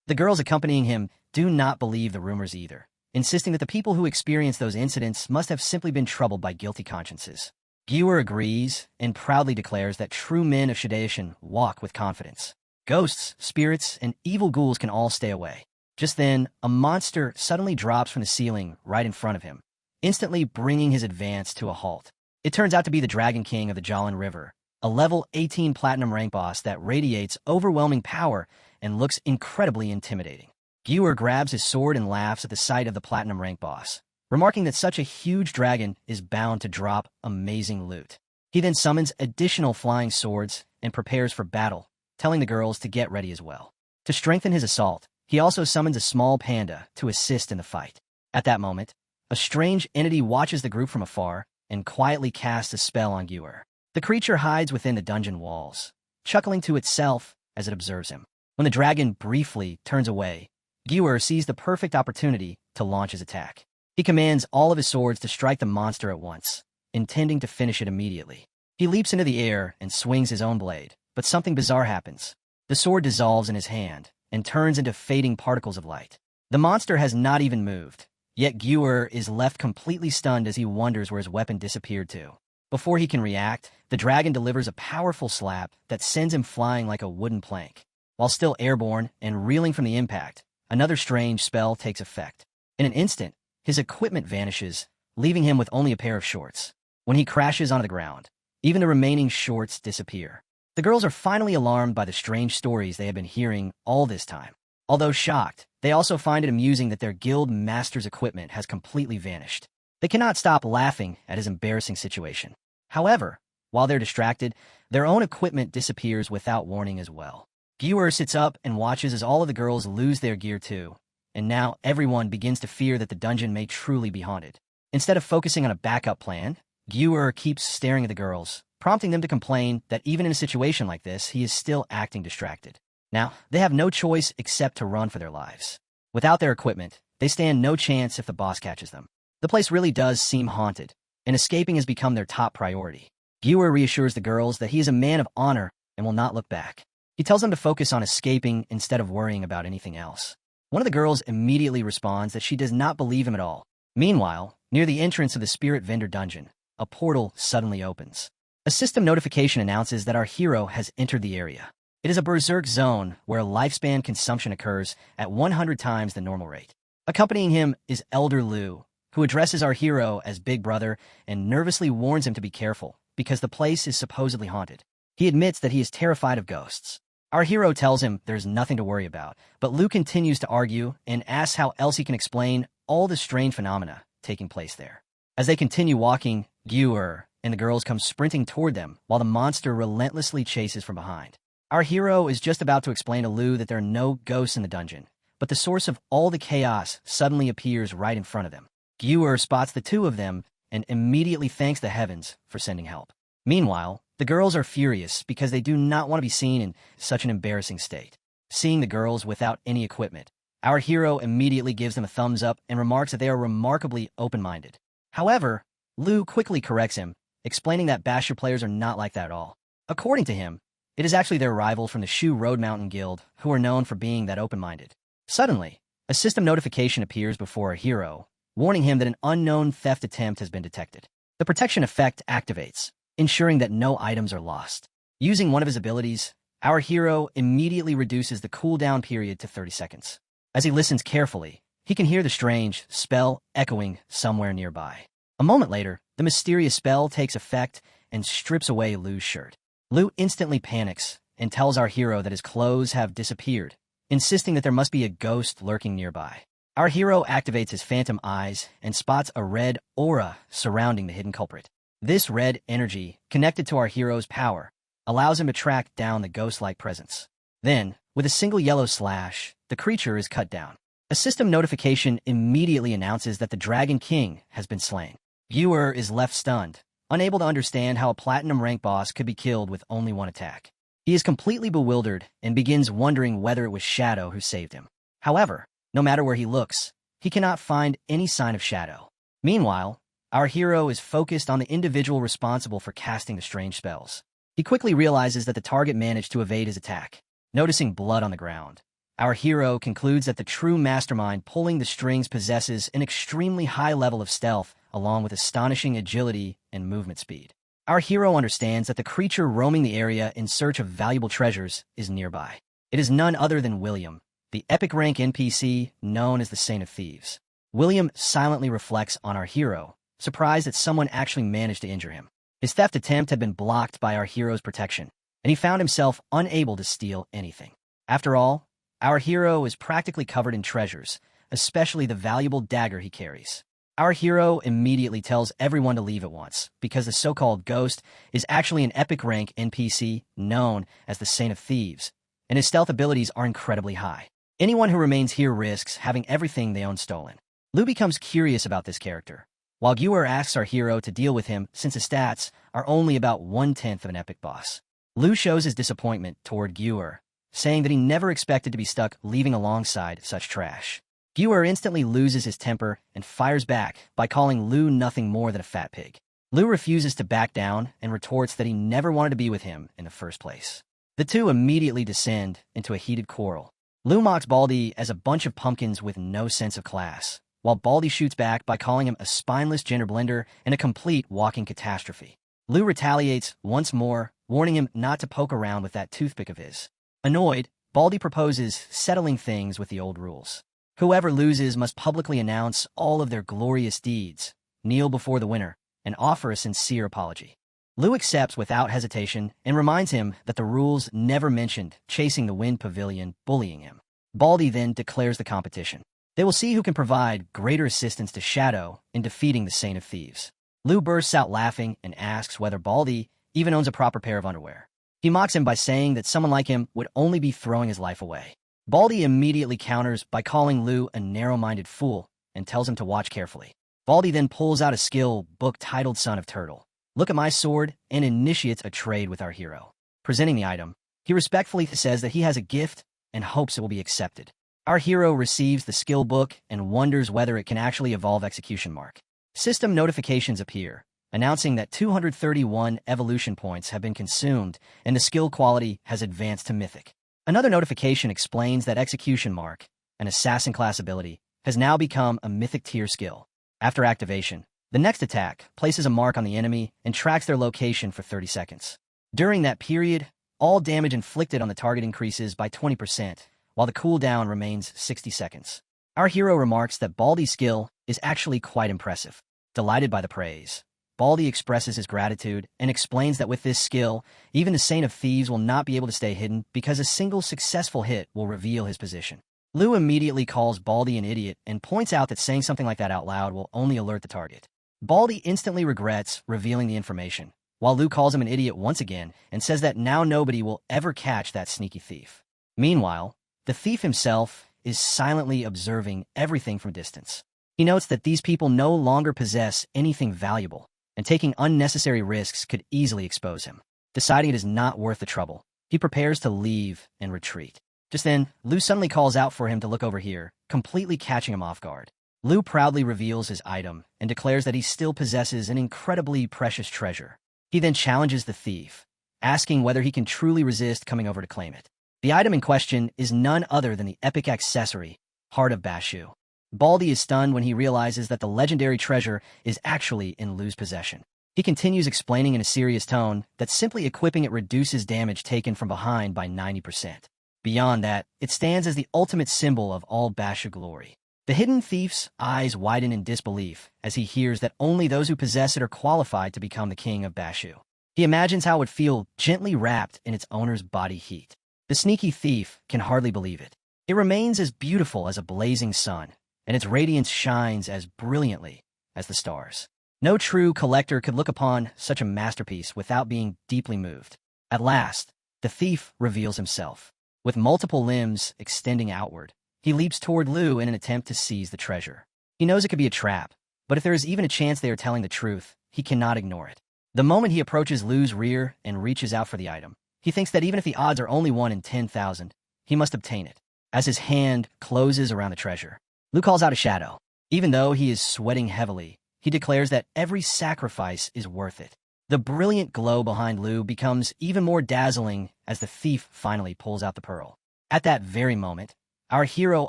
The girls accompanying him do not believe the rumors either, insisting that the people who experienced those incidents must have simply been troubled by guilty consciences. Gewer agrees and proudly declares that true men of Shadaishan walk with confidence. Ghosts, spirits, and evil ghouls can all stay away. Just then, a monster suddenly drops from the ceiling right in front of him, instantly bringing his advance to a halt. It turns out to be the Dragon King of the Jalan River, a level 18 Platinum rank boss that radiates overwhelming power and looks incredibly intimidating. Gewer grabs his sword and laughs at the sight of the Platinum rank boss, remarking that such a huge dragon is bound to drop amazing loot. He then summons additional flying swords and prepares for battle, telling the girls to get ready as well. To strengthen his assault, he also summons a small panda to assist in the fight. At that moment, a strange entity watches the group from afar and quietly casts a spell on Gewer. The creature hides within the dungeon walls, chuckling to itself as it observes him. When the dragon briefly turns away, Gewer sees the perfect opportunity to launch his attack. He commands all of his swords to strike the monster at once, intending to finish it immediately. He leaps into the air and swings his own blade, but something bizarre happens. The sword dissolves in his hand and turns into fading particles of light. The monster has not even moved, yet Gewer is left completely stunned as he wonders where his weapon disappeared to. Before he can react, the dragon delivers a powerful slap that sends him flying like a wooden plank. While still airborne and reeling from the impact, another strange spell takes effect. In an instant, his equipment vanishes, leaving him with only a pair of shorts. When he crashes onto the ground, even the remaining shorts disappear. The girls are finally alarmed by the strange stories they have been hearing all this time. Although shocked, they also find it amusing that their guild master's equipment has completely vanished. They cannot stop laughing at his embarrassing situation. However, while they're distracted, their own equipment disappears without warning as well. Gewer sits up and watches as all of the girls lose their gear too, and now everyone begins to fear that the dungeon may truly be haunted. Instead of focusing on a backup plan, Gewer keeps staring at the girls, prompting them to complain that even in a situation like this, he is still acting distracted. Now, they have no choice except to run for their lives. Without their equipment, they stand no chance if the boss catches them. The place really does seem haunted, and escaping has become their top priority. Gewer reassures the girls that he is a man of honor and will not look back. He tells them to focus on escaping instead of worrying about anything else. One of the girls immediately responds that she does not believe him at all. Meanwhile, near the entrance of the Spirit Vendor dungeon, a portal suddenly opens. A system notification announces that our hero has entered the area. It is a berserk zone where lifespan consumption occurs at 100 times the normal rate. Accompanying him is Elder Lu, who addresses our hero as Big Brother and nervously warns him to be careful because the place is supposedly haunted. He admits that he is terrified of ghosts. Our hero tells him there's nothing to worry about, but Lu continues to argue and asks how else he can explain all the strange phenomena taking place there. As they continue walking, Gyu and the girls come sprinting toward them while the monster relentlessly chases from behind. Our hero is just about to explain to Lu that there are no ghosts in the dungeon, but the source of all the chaos suddenly appears right in front of them. Gyu spots the two of them and immediately thanks the heavens for sending help. Meanwhile, the girls are furious because they do not want to be seen in such an embarrassing state. Seeing the girls without any equipment, our hero immediately gives them a thumbs up and remarks that they are remarkably open-minded. However, Lu quickly corrects him, explaining that Basher players are not like that at all. According to him, it is actually their rivals from the Shu Road Mountain Guild who are known for being that open-minded. Suddenly, a system notification appears before our hero, warning him that an unknown theft attempt has been detected. The protection effect activates, ensuring that no items are lost. Using one of his abilities, our hero immediately reduces the cooldown period to 30 seconds. As he listens carefully, he can hear the strange spell echoing somewhere nearby. A moment later, the mysterious spell takes effect and strips away Lu's shirt. Lu instantly panics and tells our hero that his clothes have disappeared, insisting that there must be a ghost lurking nearby. Our hero activates his phantom eyes and spots a red aura surrounding the hidden culprit. This red energy, connected to our hero's power, allows him to track down the ghost-like presence. Then, with a single yellow slash, the creature is cut down. A system notification immediately announces that the Dragon King has been slain. Viewer is left stunned, unable to understand how a platinum rank boss could be killed with only one attack. He is completely bewildered and begins wondering whether it was Shadow who saved him. However, no matter where he looks, he cannot find any sign of Shadow. Meanwhile, our hero is focused on the individual responsible for casting the strange spells. He quickly realizes that the target managed to evade his attack. Noticing blood on the ground, our hero concludes that the true mastermind pulling the strings possesses an extremely high level of stealth along with astonishing agility and movement speed. Our hero understands that the creature roaming the area in search of valuable treasures is nearby. It is none other than William, the epic rank NPC known as the Saint of Thieves. William silently reflects on our hero, surprised that someone actually managed to injure him. His theft attempt had been blocked by our hero's protection, and he found himself unable to steal anything. After all, our hero is practically covered in treasures, especially the valuable dagger he carries. Our hero immediately tells everyone to leave at once, because the so-called ghost is actually an epic rank NPC known as the Saint of Thieves, and his stealth abilities are incredibly high. Anyone who remains here risks having everything they own stolen. Lu becomes curious about this character, while Gyu asks our hero to deal with him since his stats are only about 1/10 of an epic boss. Lu shows his disappointment toward Gyu, saying that he never expected to be stuck leaving alongside such trash. Gyu instantly loses his temper and fires back by calling Lu nothing more than a fat pig. Lu refuses to back down and retorts that he never wanted to be with him in the first place. The two immediately descend into a heated quarrel. Lu mocks Baldy as a bunch of pumpkins with no sense of class, while Baldy shoots back by calling him a spineless gender blender and a complete walking catastrophe. Lu retaliates once more, warning him not to poke around with that toothpick of his. Annoyed, Baldy proposes settling things with the old rules. Whoever loses must publicly announce all of their glorious deeds, kneel before the winner, and offer a sincere apology. Lu accepts without hesitation and reminds him that the rules never mentioned chasing the wind pavilion, bullying him. Baldy then declares the competition. They will see who can provide greater assistance to Shadow in defeating the Saint of Thieves. Lu bursts out laughing and asks whether Baldy even owns a proper pair of underwear. He mocks him by saying that someone like him would only be throwing his life away. Baldy immediately counters by calling Lu a narrow-minded fool and tells him to watch carefully. Baldy then pulls out a skill book titled Son of Turtle. Look at my sword, and initiates a trade with our hero. Presenting the item, he respectfully says that he has a gift and hopes it will be accepted. Our hero receives the skill book and wonders whether it can actually evolve exclamation mark. System notifications appear, announcing that 231 evolution points have been consumed and the skill quality has advanced to mythic. Another notification explains that execution mark, an assassin class ability, has now become a mythic tier skill. After activation, the next attack places a mark on the enemy and tracks their location for 30 seconds. During that period, all damage inflicted on the target increases by 20%, while the cooldown remains 60 seconds. Our hero remarks that Baldy's skill is actually quite impressive. Delighted by the praise, Baldy expresses his gratitude and explains that with this skill, even the Saint of Thieves will not be able to stay hidden because a single successful hit will reveal his position. Lu immediately calls Baldy an idiot and points out that saying something like that out loud will only alert the target. Baldy instantly regrets revealing the information, while Lu calls him an idiot once again and says that now nobody will ever catch that sneaky thief. Meanwhile, the thief himself is silently observing everything from distance. He notes that these people no longer possess anything valuable, and taking unnecessary risks could easily expose him. Deciding it is not worth the trouble, he prepares to leave and retreat. Just then, Lu suddenly calls out for him to look over here, completely catching him off guard. Lu proudly reveals his item and declares that he still possesses an incredibly precious treasure. He then challenges the thief, asking whether he can truly resist coming over to claim it. The item in question is none other than the epic accessory, Heart of Bashu. Baldy is stunned when he realizes that the legendary treasure is actually in Lu's possession. He continues explaining in a serious tone that simply equipping it reduces damage taken from behind by 90%. Beyond that, it stands as the ultimate symbol of all Bashu glory. The hidden thief's eyes widen in disbelief as he hears that only those who possess it are qualified to become the king of Bashu. He imagines how it would feel gently wrapped in its owner's body heat. The sneaky thief can hardly believe it. It remains as beautiful as a blazing sun, and its radiance shines as brilliantly as the stars. No true collector could look upon such a masterpiece without being deeply moved. At last, the thief reveals himself. With multiple limbs extending outward, he leaps toward Lu in an attempt to seize the treasure. He knows it could be a trap, but if there is even a chance they are telling the truth, he cannot ignore it. The moment he approaches Lu's rear and reaches out for the item, he thinks that even if the odds are only 1 in 10,000, he must obtain it. As his hand closes around the treasure, Lu calls out a shadow. Even though he is sweating heavily, he declares that every sacrifice is worth it. The brilliant glow behind Lu becomes even more dazzling as the thief finally pulls out the pearl. At that very moment, our hero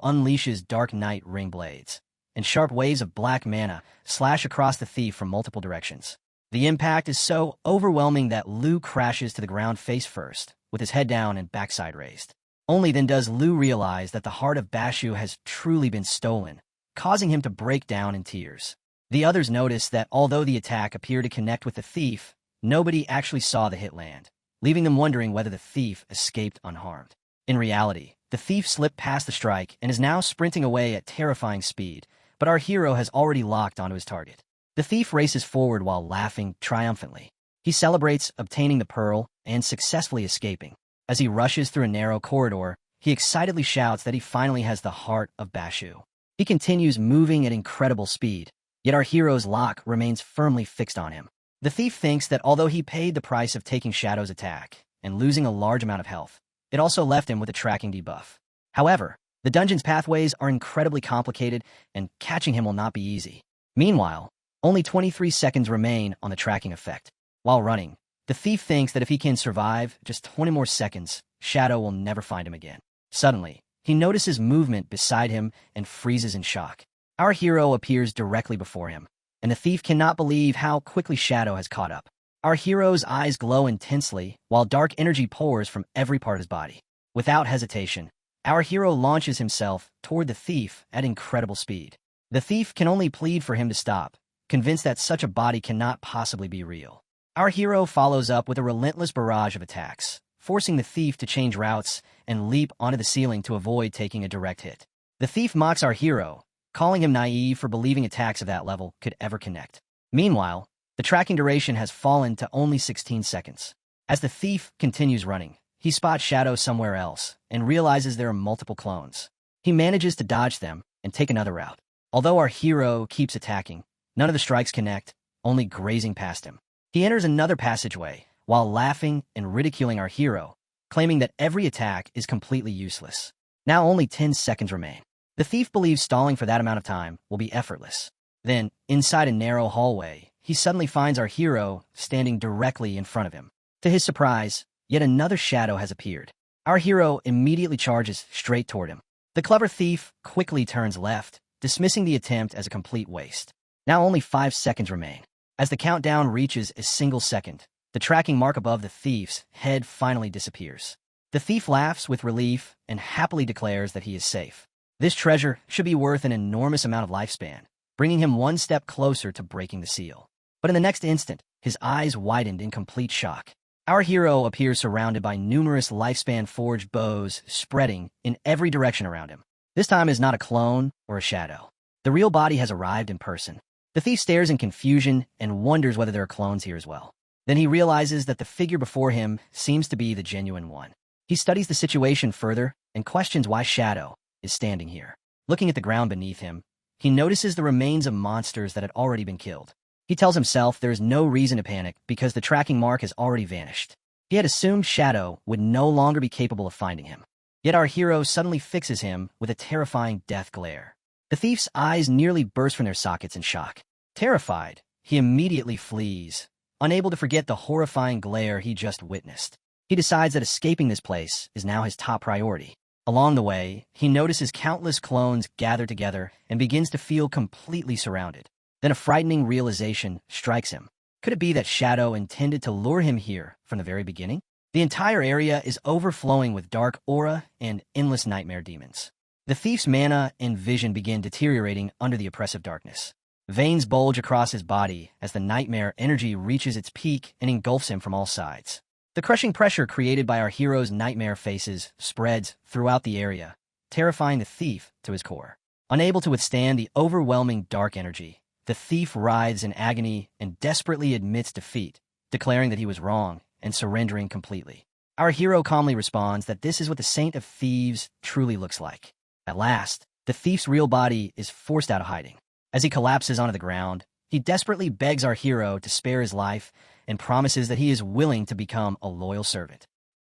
unleashes Dark Knight ring blades, and sharp waves of black mana slash across the thief from multiple directions. The impact is so overwhelming that Lu crashes to the ground face first, with his head down and backside raised. Only then does Lu realize that the heart of Bashu has truly been stolen, causing him to break down in tears. The others notice that although the attack appeared to connect with the thief, nobody actually saw the hit land, leaving them wondering whether the thief escaped unharmed. In reality, the thief slipped past the strike and is now sprinting away at terrifying speed, but our hero has already locked onto his target. The thief races forward while laughing triumphantly. He celebrates obtaining the pearl and successfully escaping. As he rushes through a narrow corridor, he excitedly shouts that he finally has the heart of Bashu. He continues moving at incredible speed, yet our hero's lock remains firmly fixed on him. The thief thinks that although he paid the price of taking Shadow's attack and losing a large amount of health, it also left him with a tracking debuff. However, the dungeon's pathways are incredibly complicated and catching him will not be easy. Meanwhile, only 23 seconds remain on the tracking effect. While running, the thief thinks that if he can survive just 20 more seconds, Shadow will never find him again. Suddenly, he notices movement beside him and freezes in shock. Our hero appears directly before him, and the thief cannot believe how quickly Shadow has caught up. Our hero's eyes glow intensely, while dark energy pours from every part of his body. Without hesitation, our hero launches himself toward the thief at incredible speed. The thief can only plead for him to stop, convinced that such a body cannot possibly be real. Our hero follows up with a relentless barrage of attacks, forcing the thief to change routes and leap onto the ceiling to avoid taking a direct hit. The thief mocks our hero, calling him naive for believing attacks of that level could ever connect. Meanwhile, the tracking duration has fallen to only 16 seconds. As the thief continues running, he spots Shadow somewhere else and realizes there are multiple clones. He manages to dodge them and take another route. Although our hero keeps attacking, none of the strikes connect, only grazing past him. He enters another passageway while laughing and ridiculing our hero, claiming that every attack is completely useless. Now only 10 seconds remain. The thief believes stalling for that amount of time will be effortless. Then, inside a narrow hallway, he suddenly finds our hero standing directly in front of him. To his surprise, yet another shadow has appeared. Our hero immediately charges straight toward him. The clever thief quickly turns left, dismissing the attempt as a complete waste. Now only 5 seconds remain. As the countdown reaches a single second, the tracking mark above the thief's head finally disappears. The thief laughs with relief and happily declares that he is safe. This treasure should be worth an enormous amount of lifespan, bringing him one step closer to breaking the seal. But in the next instant, his eyes widened in complete shock. Our hero appears surrounded by numerous lifespan forged bows spreading in every direction around him. This time is not a clone or a shadow. The real body has arrived in person. The thief stares in confusion and wonders whether there are clones here as well. Then he realizes that the figure before him seems to be the genuine one. He studies the situation further and questions why Shadow is standing here. Looking at the ground beneath him, he notices the remains of monsters that had already been killed. He tells himself there is no reason to panic because the tracking mark has already vanished. He had assumed Shadow would no longer be capable of finding him. Yet our hero suddenly fixes him with a terrifying death glare. The thief's eyes nearly burst from their sockets in shock. Terrified, he immediately flees, unable to forget the horrifying glare he just witnessed. He decides that escaping this place is now his top priority. Along the way, he notices countless clones gathered together and begins to feel completely surrounded. Then a frightening realization strikes him. Could it be that Shadow intended to lure him here from the very beginning? The entire area is overflowing with dark aura and endless nightmare demons. The thief's mana and vision begin deteriorating under the oppressive darkness. Veins bulge across his body as the nightmare energy reaches its peak and engulfs him from all sides. The crushing pressure created by our hero's nightmare faces spreads throughout the area, terrifying the thief to his core. Unable to withstand the overwhelming dark energy, the thief writhes in agony and desperately admits defeat, declaring that he was wrong and surrendering completely. Our hero calmly responds that this is what the Saint of Thieves truly looks like. At last, the thief's real body is forced out of hiding. As he collapses onto the ground, he desperately begs our hero to spare his life and promises that he is willing to become a loyal servant.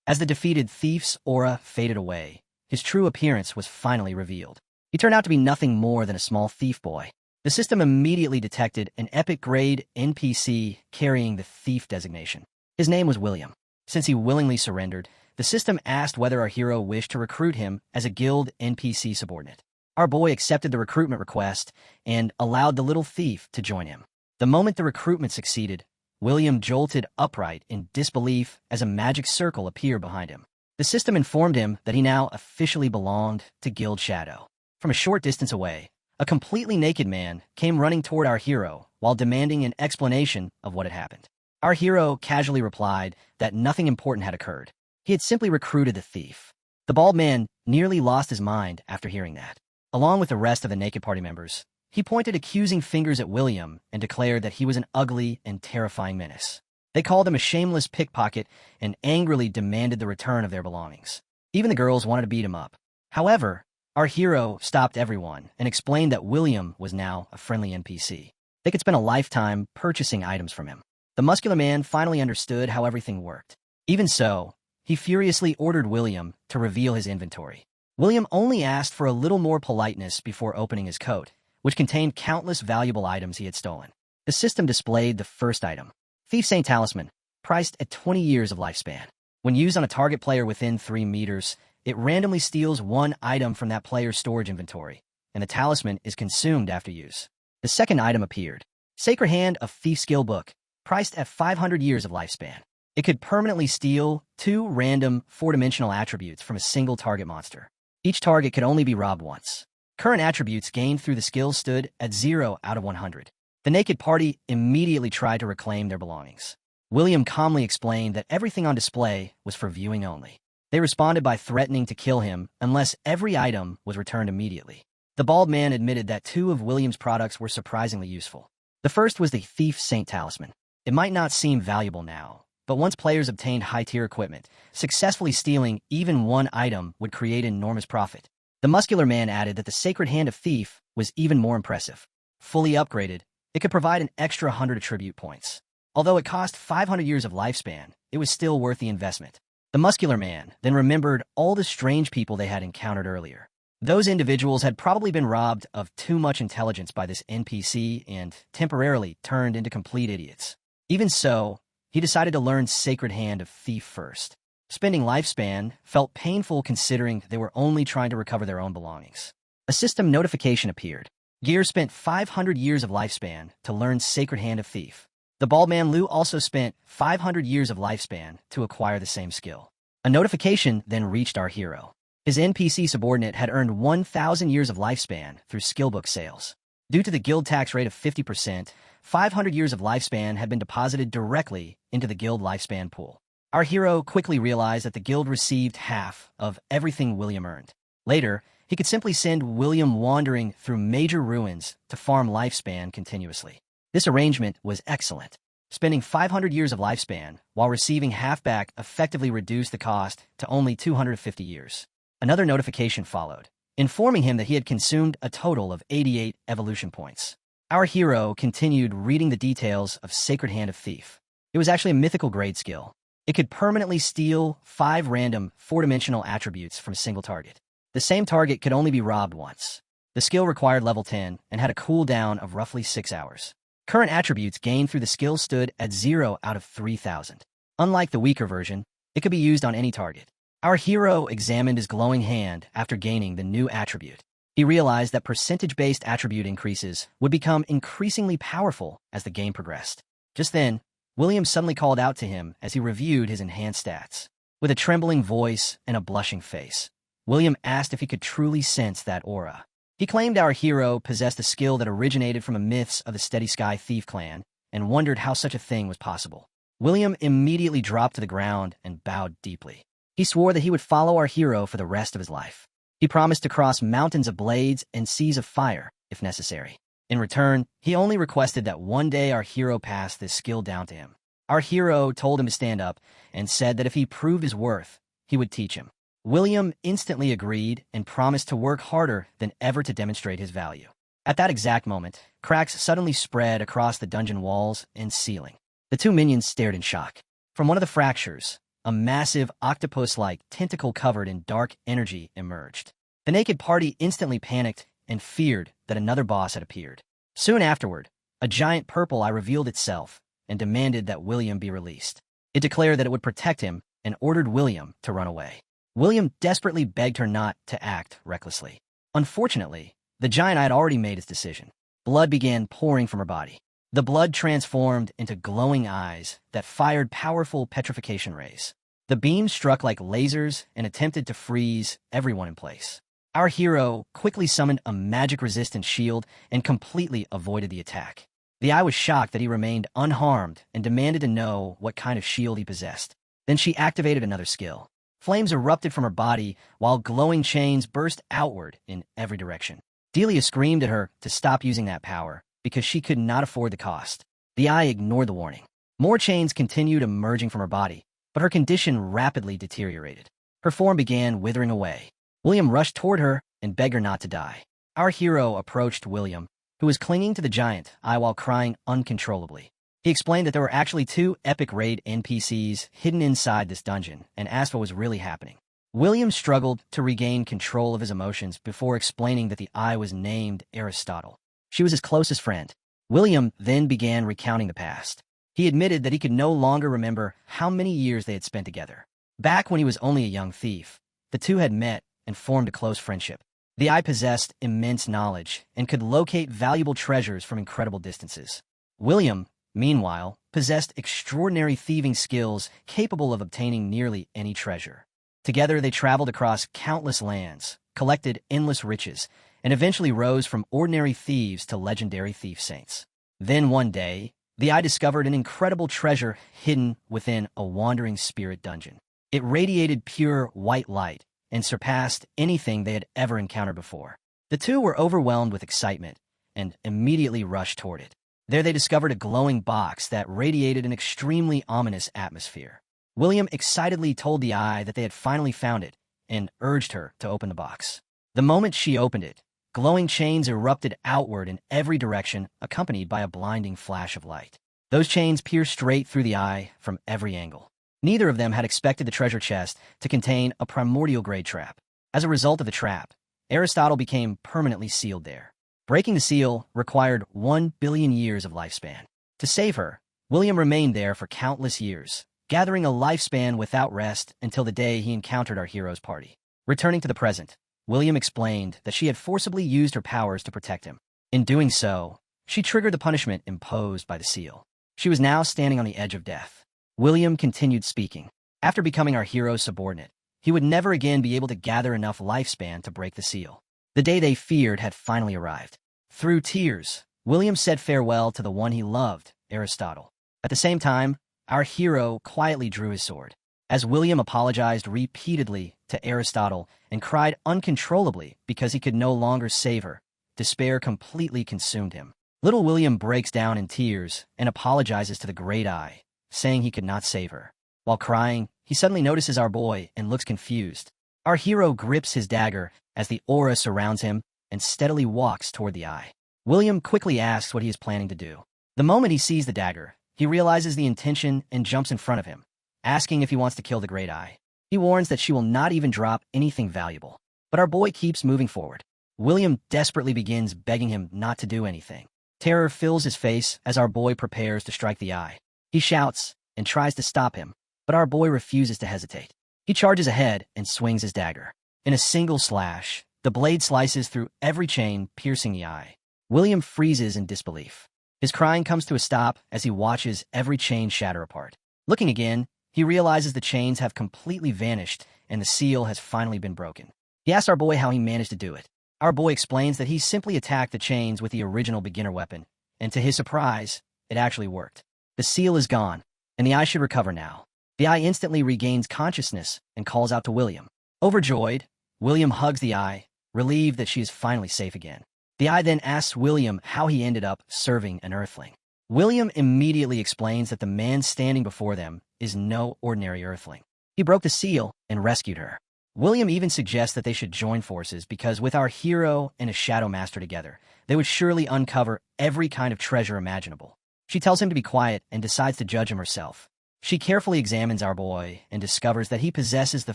As the defeated thief's aura faded away, his true appearance was finally revealed. He turned out to be nothing more than a small thief boy. The system immediately detected an epic-grade NPC carrying the thief designation. His name was William. Since he willingly surrendered, the system asked whether our hero wished to recruit him as a guild NPC subordinate. Our boy accepted the recruitment request and allowed the little thief to join him. The moment the recruitment succeeded, William jolted upright in disbelief as a magic circle appeared behind him. The system informed him that he now officially belonged to Guild Shadow. From a short distance away, a completely naked man came running toward our hero while demanding an explanation of what had happened. Our hero casually replied that nothing important had occurred. He had simply recruited the thief. The bald man nearly lost his mind after hearing that. Along with the rest of the naked party members, he pointed accusing fingers at William and declared that he was an ugly and terrifying menace. They called him a shameless pickpocket and angrily demanded the return of their belongings. Even the girls wanted to beat him up. However, our hero stopped everyone and explained that William was now a friendly NPC. They could spend a lifetime purchasing items from him. The muscular man finally understood how everything worked. Even so, he furiously ordered William to reveal his inventory. William only asked for a little more politeness before opening his coat, which contained countless valuable items he had stolen. The system displayed the first item, Thief Saint Talisman, priced at 20 years of lifespan. When used on a target player within 3 meters, it randomly steals one item from that player's storage inventory, and the talisman is consumed after use. The second item appeared, Sacred Hand of Thief Skill Book, priced at 500 years of lifespan. It could permanently steal 2 random 4-dimensional attributes from a single target monster. Each target could only be robbed once. Current attributes gained through the skill stood at 0 out of 100. The naked party immediately tried to reclaim their belongings. William calmly explained that everything on display was for viewing only. They responded by threatening to kill him unless every item was returned immediately. The bald man admitted that 2 of William's products were surprisingly useful. The first was the Thief Saint Talisman. It might not seem valuable now, but once players obtained high-tier equipment, successfully stealing even one item would create enormous profit. The muscular man added that the Sacred Hand of Thief was even more impressive. Fully upgraded, it could provide an extra 100 attribute points. Although it cost 500 years of lifespan, it was still worth the investment. The muscular man then remembered all the strange people they had encountered earlier. Those individuals had probably been robbed of too much intelligence by this NPC and temporarily turned into complete idiots. Even so, he decided to learn Sacred Hand of Thief first. Spending lifespan felt painful considering they were only trying to recover their own belongings. A system notification appeared. Gear spent 500 years of lifespan to learn Sacred Hand of Thief. The bald man Lou also spent 500 years of lifespan to acquire the same skill. A notification then reached our hero. His NPC subordinate had earned 1,000 years of lifespan through skillbook sales. Due to the guild tax rate of 50%, 500 years of lifespan had been deposited directly into the guild lifespan pool. Our hero quickly realized that the guild received half of everything William earned. Later, he could simply send William wandering through major ruins to farm lifespan continuously. This arrangement was excellent. Spending 500 years of lifespan while receiving half back effectively reduced the cost to only 250 years. Another notification followed, informing him that he had consumed a total of 88 evolution points. Our hero continued reading the details of Sacred Hand of Thief. It was actually a mythical grade skill. It could permanently steal 5 random 4-dimensional attributes from a single target. The same target could only be robbed once. The skill required level 10 and had a cooldown of roughly 6 hours. Current attributes gained through the skill stood at 0 out of 3,000. Unlike the weaker version, it could be used on any target. Our hero examined his glowing hand after gaining the new attribute. He realized that percentage-based attribute increases would become increasingly powerful as the game progressed. Just then, William suddenly called out to him as he reviewed his enhanced stats. With a trembling voice and a blushing face, William asked if he could truly sense that aura. He claimed our hero possessed a skill that originated from the myths of the Steady Sky Thief clan and wondered how such a thing was possible. William immediately dropped to the ground and bowed deeply. He swore that he would follow our hero for the rest of his life. He promised to cross mountains of blades and seas of fire, if necessary. In return, he only requested that one day our hero pass this skill down to him. Our hero told him to stand up and said that if he proved his worth, he would teach him. William instantly agreed and promised to work harder than ever to demonstrate his value. At that exact moment, cracks suddenly spread across the dungeon walls and ceiling. The two minions stared in shock. From one of the fractures, a massive octopus-like tentacle covered in dark energy emerged. The naked party instantly panicked and feared that another boss had appeared. Soon afterward, a giant purple eye revealed itself and demanded that William be released. It declared that it would protect him and ordered William to run away. William desperately begged her not to act recklessly. Unfortunately, the giant eye had already made its decision. Blood began pouring from her body. The blood transformed into glowing eyes that fired powerful petrification rays. The beams struck like lasers and attempted to freeze everyone in place. Our hero quickly summoned a magic-resistant shield and completely avoided the attack. The eye was shocked that he remained unharmed and demanded to know what kind of shield he possessed. Then she activated another skill. Flames erupted from her body while glowing chains burst outward in every direction. Delia screamed at her to stop using that power because she could not afford the cost. The eye ignored the warning. More chains continued emerging from her body, but her condition rapidly deteriorated. Her form began withering away. William rushed toward her and begged her not to die. Our hero approached William, who was clinging to the giant eye while crying uncontrollably. He explained that there were actually 2 epic raid NPCs hidden inside this dungeon and asked what was really happening. William struggled to regain control of his emotions before explaining that the eye was named Aristotle. She was his closest friend. William then began recounting the past. He admitted that he could no longer remember how many years they had spent together. Back when he was only a young thief, the two had met and formed a close friendship. The eye possessed immense knowledge and could locate valuable treasures from incredible distances. William, meanwhile, possessed extraordinary thieving skills capable of obtaining nearly any treasure. Together they traveled across countless lands, collected endless riches, and eventually rose from ordinary thieves to legendary thief saints. Then one day, the eye discovered an incredible treasure hidden within a wandering spirit dungeon. It radiated pure white light and surpassed anything they had ever encountered before. The two were overwhelmed with excitement and immediately rushed toward it. There they discovered a glowing box that radiated an extremely ominous atmosphere. William excitedly told the eye that they had finally found it and urged her to open the box. The moment she opened it, glowing chains erupted outward in every direction, accompanied by a blinding flash of light. Those chains pierced straight through the eye from every angle. Neither of them had expected the treasure chest to contain a primordial grade trap. As a result of the trap, Aristotle became permanently sealed there. Breaking the seal required 1 billion years of lifespan. To save her, William remained there for countless years, gathering a lifespan without rest until the day he encountered our hero's party. Returning to the present, William explained that she had forcibly used her powers to protect him. In doing so, she triggered the punishment imposed by the seal. She was now standing on the edge of death. William continued speaking. After becoming our hero's subordinate, he would never again be able to gather enough lifespan to break the seal. The day they feared had finally arrived. Through tears, William said farewell to the one he loved, Aristotle. At the same time, our hero quietly drew his sword. As William apologized repeatedly to Aristotle and cried uncontrollably because he could no longer save her, despair completely consumed him. Little William breaks down in tears and apologizes to the Great Eye, saying he could not save her. While crying, he suddenly notices our boy and looks confused. Our hero grips his dagger as the aura surrounds him and steadily walks toward the eye. William quickly asks what he is planning to do. The moment he sees the dagger, he realizes the intention and jumps in front of him, asking if he wants to kill the Great Eye. He warns that she will not even drop anything valuable. But our boy keeps moving forward. William desperately begins begging him not to do anything. Terror fills his face as our boy prepares to strike the eye. He shouts and tries to stop him, but our boy refuses to hesitate. He charges ahead and swings his dagger. In a single slash, the blade slices through every chain, piercing the eye. William freezes in disbelief. His crying comes to a stop as he watches every chain shatter apart. Looking again, he realizes the chains have completely vanished and the seal has finally been broken. He asks our boy how he managed to do it. Our boy explains that he simply attacked the chains with the original beginner weapon, and to his surprise, it actually worked. The seal is gone, and the eye should recover now. The eye instantly regains consciousness and calls out to William. Overjoyed, William hugs the eye, relieved that she is finally safe again. The eye then asks William how he ended up serving an earthling. William immediately explains that the man standing before them is no ordinary earthling. He broke the seal and rescued her. William even suggests that they should join forces because with our hero and a shadow master together, they would surely uncover every kind of treasure imaginable. She tells him to be quiet and decides to judge him herself. She carefully examines our boy and discovers that he possesses the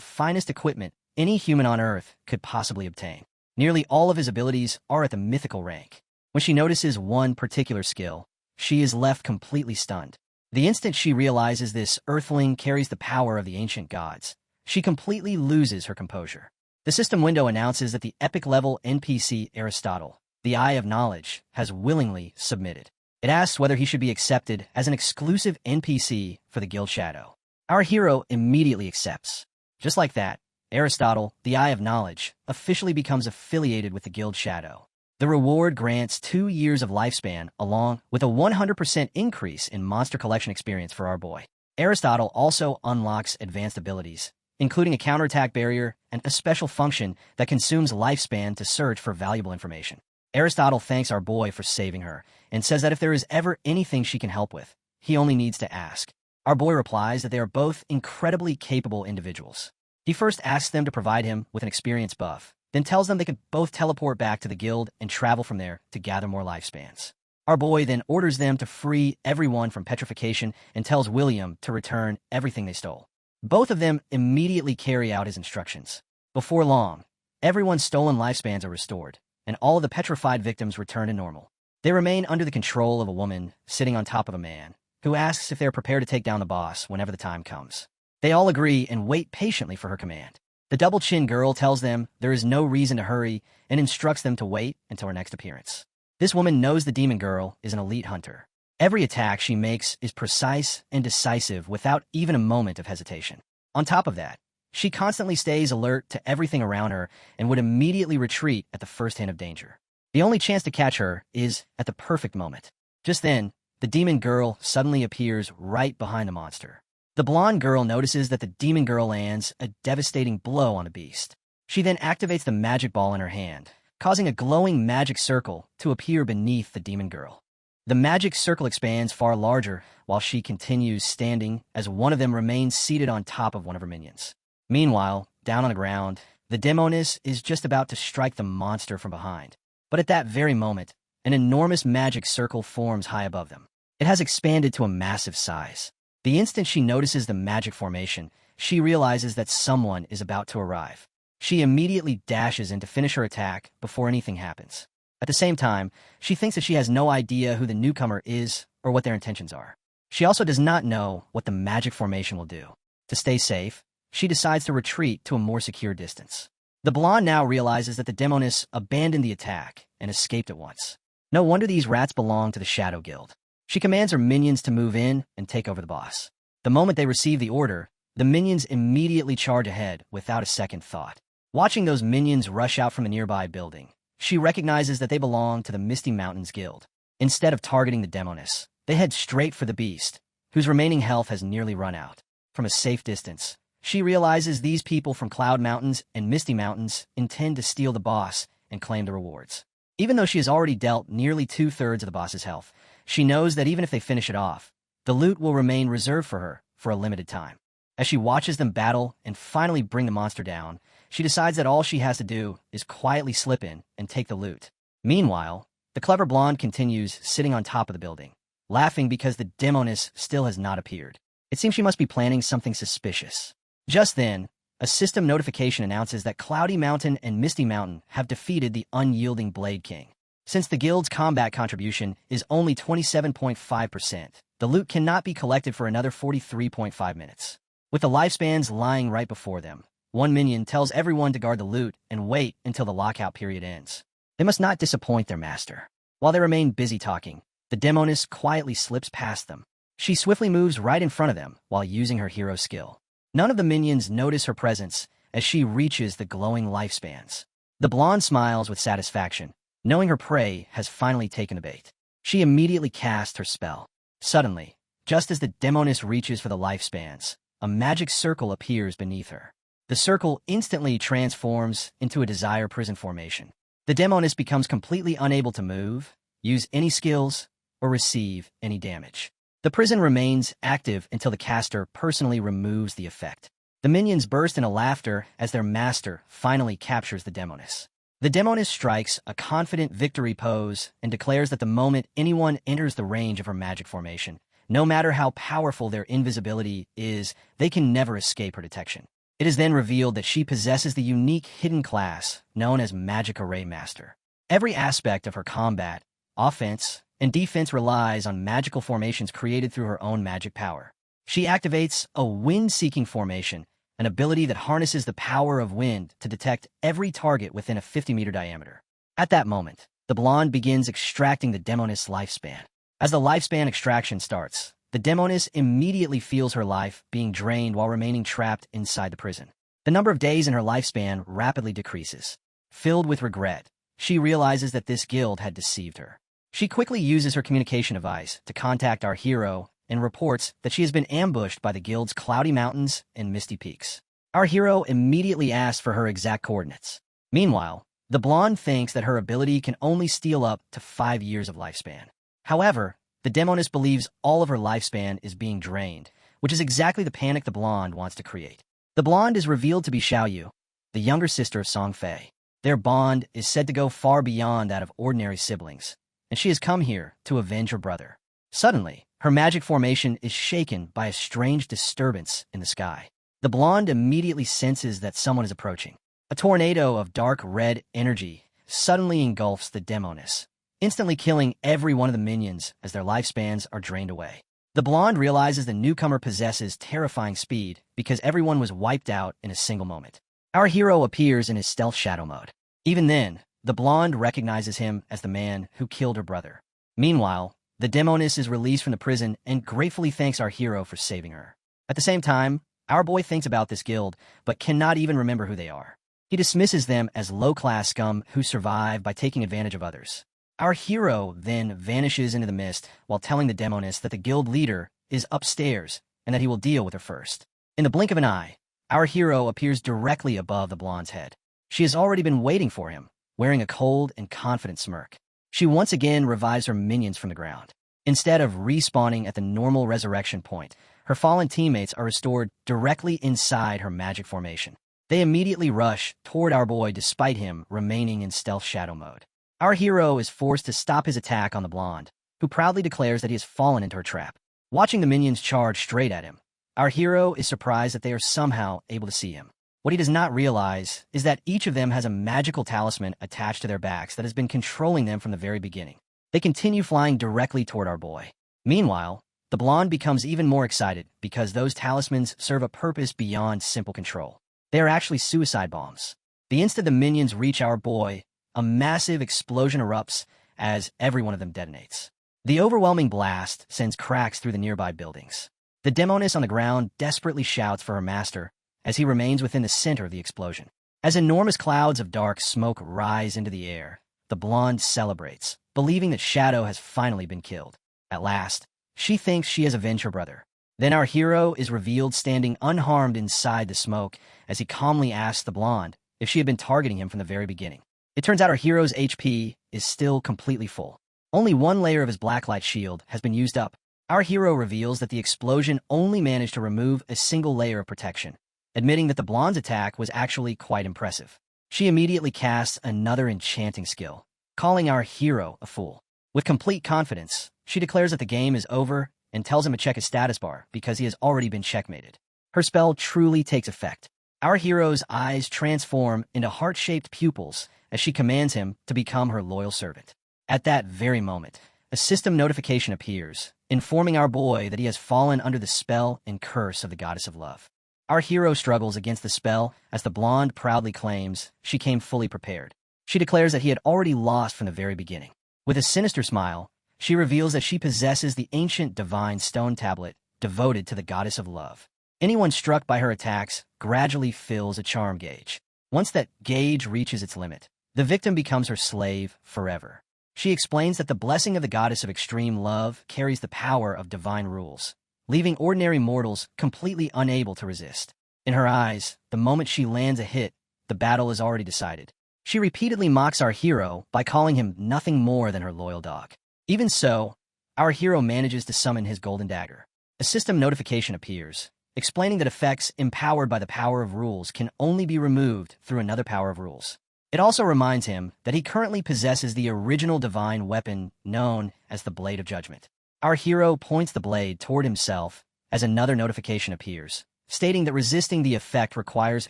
finest equipment any human on Earth could possibly obtain. Nearly all of his abilities are at the mythical rank. When she notices one particular skill, she is left completely stunned. The instant she realizes this earthling carries the power of the ancient gods, she completely loses her composure. The system window announces that the epic-level NPC Aristotle, the Eye of Knowledge, has willingly submitted. It asks whether he should be accepted as an exclusive NPC for the Guild Shadow. Our hero immediately accepts. Just like that, Aristotle, the Eye of Knowledge, officially becomes affiliated with the Guild Shadow. The reward grants 2 years of lifespan along with a 100% increase in monster collection experience for our boy. Aristotle also unlocks advanced abilities, including a counterattack barrier and a special function that consumes lifespan to search for valuable information. Aristotle thanks our boy for saving her and says that if there is ever anything she can help with, he only needs to ask. Our boy replies that they are both incredibly capable individuals. He first asks them to provide him with an experience buff, then tells them they could both teleport back to the guild and travel from there to gather more lifespans. Our boy then orders them to free everyone from petrification and tells William to return everything they stole. Both of them immediately carry out his instructions. Before long, everyone's stolen lifespans are restored, and all of the petrified victims return to normal. They remain under the control of a woman sitting on top of a man, who asks if they're prepared to take down the boss whenever the time comes. They all agree and wait patiently for her command. The double-chin girl tells them there is no reason to hurry and instructs them to wait until her next appearance. This woman knows the demon girl is an elite hunter. Every attack she makes is precise and decisive without even a moment of hesitation. On top of that, she constantly stays alert to everything around her and would immediately retreat at the first hint of danger. The only chance to catch her is at the perfect moment. Just then, the demon girl suddenly appears right behind the monster. The blonde girl notices that the demon girl lands a devastating blow on the beast. She then activates the magic ball in her hand, causing a glowing magic circle to appear beneath the demon girl. The magic circle expands far larger while she continues standing as one of them remains seated on top of one of her minions. Meanwhile, down on the ground, the demoness is just about to strike the monster from behind. But at that very moment, an enormous magic circle forms high above them. It has expanded to a massive size. The instant she notices the magic formation, she realizes that someone is about to arrive. She immediately dashes in to finish her attack before anything happens. At the same time, she thinks that she has no idea who the newcomer is or what their intentions are. She also does not know what the magic formation will do. To stay safe, she decides to retreat to a more secure distance. The blonde now realizes that the demoness abandoned the attack and escaped at once. No wonder these rats belong to the Shadow Guild. She commands her minions to move in and take over the boss. The moment they receive the order, the minions immediately charge ahead without a second thought. Watching those minions rush out from a nearby building, She recognizes that they belong to the Misty Mountains Guild. Instead of targeting the Demoness, they head straight for the beast, whose remaining health has nearly run out. From a safe distance, she realizes these people from Cloud Mountains and Misty Mountains intend to steal the boss and claim the rewards. Even though she has already dealt nearly 2/3 of the boss's health, she knows that even if they finish it off, the loot will remain reserved for her for a limited time. As she watches them battle and finally bring the monster down, she decides that all she has to do is quietly slip in and take the loot. Meanwhile, the clever blonde continues sitting on top of the building, laughing because the Demoness still has not appeared. It seems she must be planning something suspicious. Just then, a system notification announces that Cloudy Mountain and Misty Mountain have defeated the unyielding Blade King. Since the guild's combat contribution is only 27.5%, the loot cannot be collected for another 43.5 minutes. With the lifespans lying right before them, one minion tells everyone to guard the loot and wait until the lockout period ends. They must not disappoint their master. While they remain busy talking, the Demoness quietly slips past them. She swiftly moves right in front of them while using her hero skill. None of the minions notice her presence as she reaches the glowing lifespans. The blonde smiles with satisfaction, knowing her prey has finally taken the bait. She immediately casts her spell. Suddenly, just as the Demoness reaches for the lifespans, a magic circle appears beneath her. The circle instantly transforms into a Desire Prison formation. The Demoness becomes completely unable to move, use any skills, or receive any damage. The prison remains active until the caster personally removes the effect. The minions burst into laughter as their master finally captures the Demoness. The Demoness strikes a confident victory pose and declares that the moment anyone enters the range of her magic formation, no matter how powerful their invisibility is, they can never escape her detection. It is then revealed that she possesses the unique hidden class known as Magic Array Master. Every aspect of her combat, offense, and defense relies on magical formations created through her own magic power. She activates a wind-seeking formation, an ability that harnesses the power of wind to detect every target within a 50-meter diameter. At that moment, the blonde begins extracting the Demoness lifespan. As the lifespan extraction starts, the Demoness immediately feels her life being drained while remaining trapped inside the prison. The number of days in her lifespan rapidly decreases. Filled with regret, she realizes that this guild had deceived her. She quickly uses her communication device to contact our hero and reports that she has been ambushed by the guild's Cloudy Mountains and Misty Peaks. Our hero immediately asks for her exact coordinates. Meanwhile, the blonde thinks that her ability can only steal up to 5 years of lifespan. However, the Demoness believes all of her lifespan is being drained, which is exactly the panic the blonde wants to create. The blonde is revealed to be Xiaoyu, the younger sister of Song Fei. Their bond is said to go far beyond that of ordinary siblings, and she has come here to avenge her brother. Suddenly, her magic formation is shaken by a strange disturbance in the sky. The blonde immediately senses that someone is approaching. A tornado of dark red energy suddenly engulfs the Demoness, instantly killing every one of the minions as their lifespans are drained away. The blonde realizes the newcomer possesses terrifying speed because everyone was wiped out in a single moment. Our hero appears in his stealth shadow mode. Even then, the blonde recognizes him as the man who killed her brother. Meanwhile, the Demoness is released from the prison and gratefully thanks our hero for saving her. At the same time, our boy thinks about this guild, but cannot even remember who they are. He dismisses them as low-class scum who survive by taking advantage of others. Our hero then vanishes into the mist while telling the Demoness that the guild leader is upstairs and that he will deal with her first. In the blink of an eye, our hero appears directly above the blonde's head. She has already been waiting for him, wearing a cold and confident smirk. She once again revives her minions from the ground. Instead of respawning at the normal resurrection point, her fallen teammates are restored directly inside her magic formation. They immediately rush toward our boy despite him remaining in stealth shadow mode. Our hero is forced to stop his attack on the blonde, who proudly declares that he has fallen into her trap. Watching the minions charge straight at him, our hero is surprised that they are somehow able to see him. What he does not realize is that each of them has a magical talisman attached to their backs that has been controlling them from the very beginning. They continue flying directly toward our boy. Meanwhile, the blonde becomes even more excited because those talismans serve a purpose beyond simple control. They are actually suicide bombs. The instant the minions reach our boy, a massive explosion erupts as every one of them detonates. The overwhelming blast sends cracks through the nearby buildings. The Demoness on the ground desperately shouts for her master as he remains within the center of the explosion. As enormous clouds of dark smoke rise into the air, the blonde celebrates, believing that Shadow has finally been killed. At last, she thinks she has avenged her brother. Then our hero is revealed standing unharmed inside the smoke as he calmly asks the blonde if she had been targeting him from the very beginning. It turns out our hero's HP is still completely full. Only one layer of his blacklight shield has been used up. Our hero reveals that the explosion only managed to remove a single layer of protection, admitting that the blonde's attack was actually quite impressive. She immediately casts another enchanting skill, calling our hero a fool. With complete confidence, she declares that the game is over and tells him to check his status bar because he has already been checkmated. Her spell truly takes effect. Our hero's eyes transform into heart-shaped pupils as she commands him to become her loyal servant. At that very moment, a system notification appears, informing our boy that he has fallen under the spell and curse of the goddess of love. Our hero struggles against the spell as the blonde proudly claims she came fully prepared. She declares that he had already lost from the very beginning. With a sinister smile, she reveals that she possesses the ancient divine stone tablet devoted to the goddess of love. Anyone struck by her attacks gradually fills a charm gauge. Once that gauge reaches its limit, the victim becomes her slave forever. She explains that the blessing of the goddess of extreme love carries the power of divine rules, leaving ordinary mortals completely unable to resist. In her eyes, the moment she lands a hit, the battle is already decided. She repeatedly mocks our hero by calling him nothing more than her loyal dog. Even so, our hero manages to summon his golden dagger. A system notification appears, explaining that effects empowered by the power of rules can only be removed through another power of rules. It also reminds him that he currently possesses the original divine weapon known as the Blade of Judgment. Our hero points the blade toward himself as another notification appears, stating that resisting the effect requires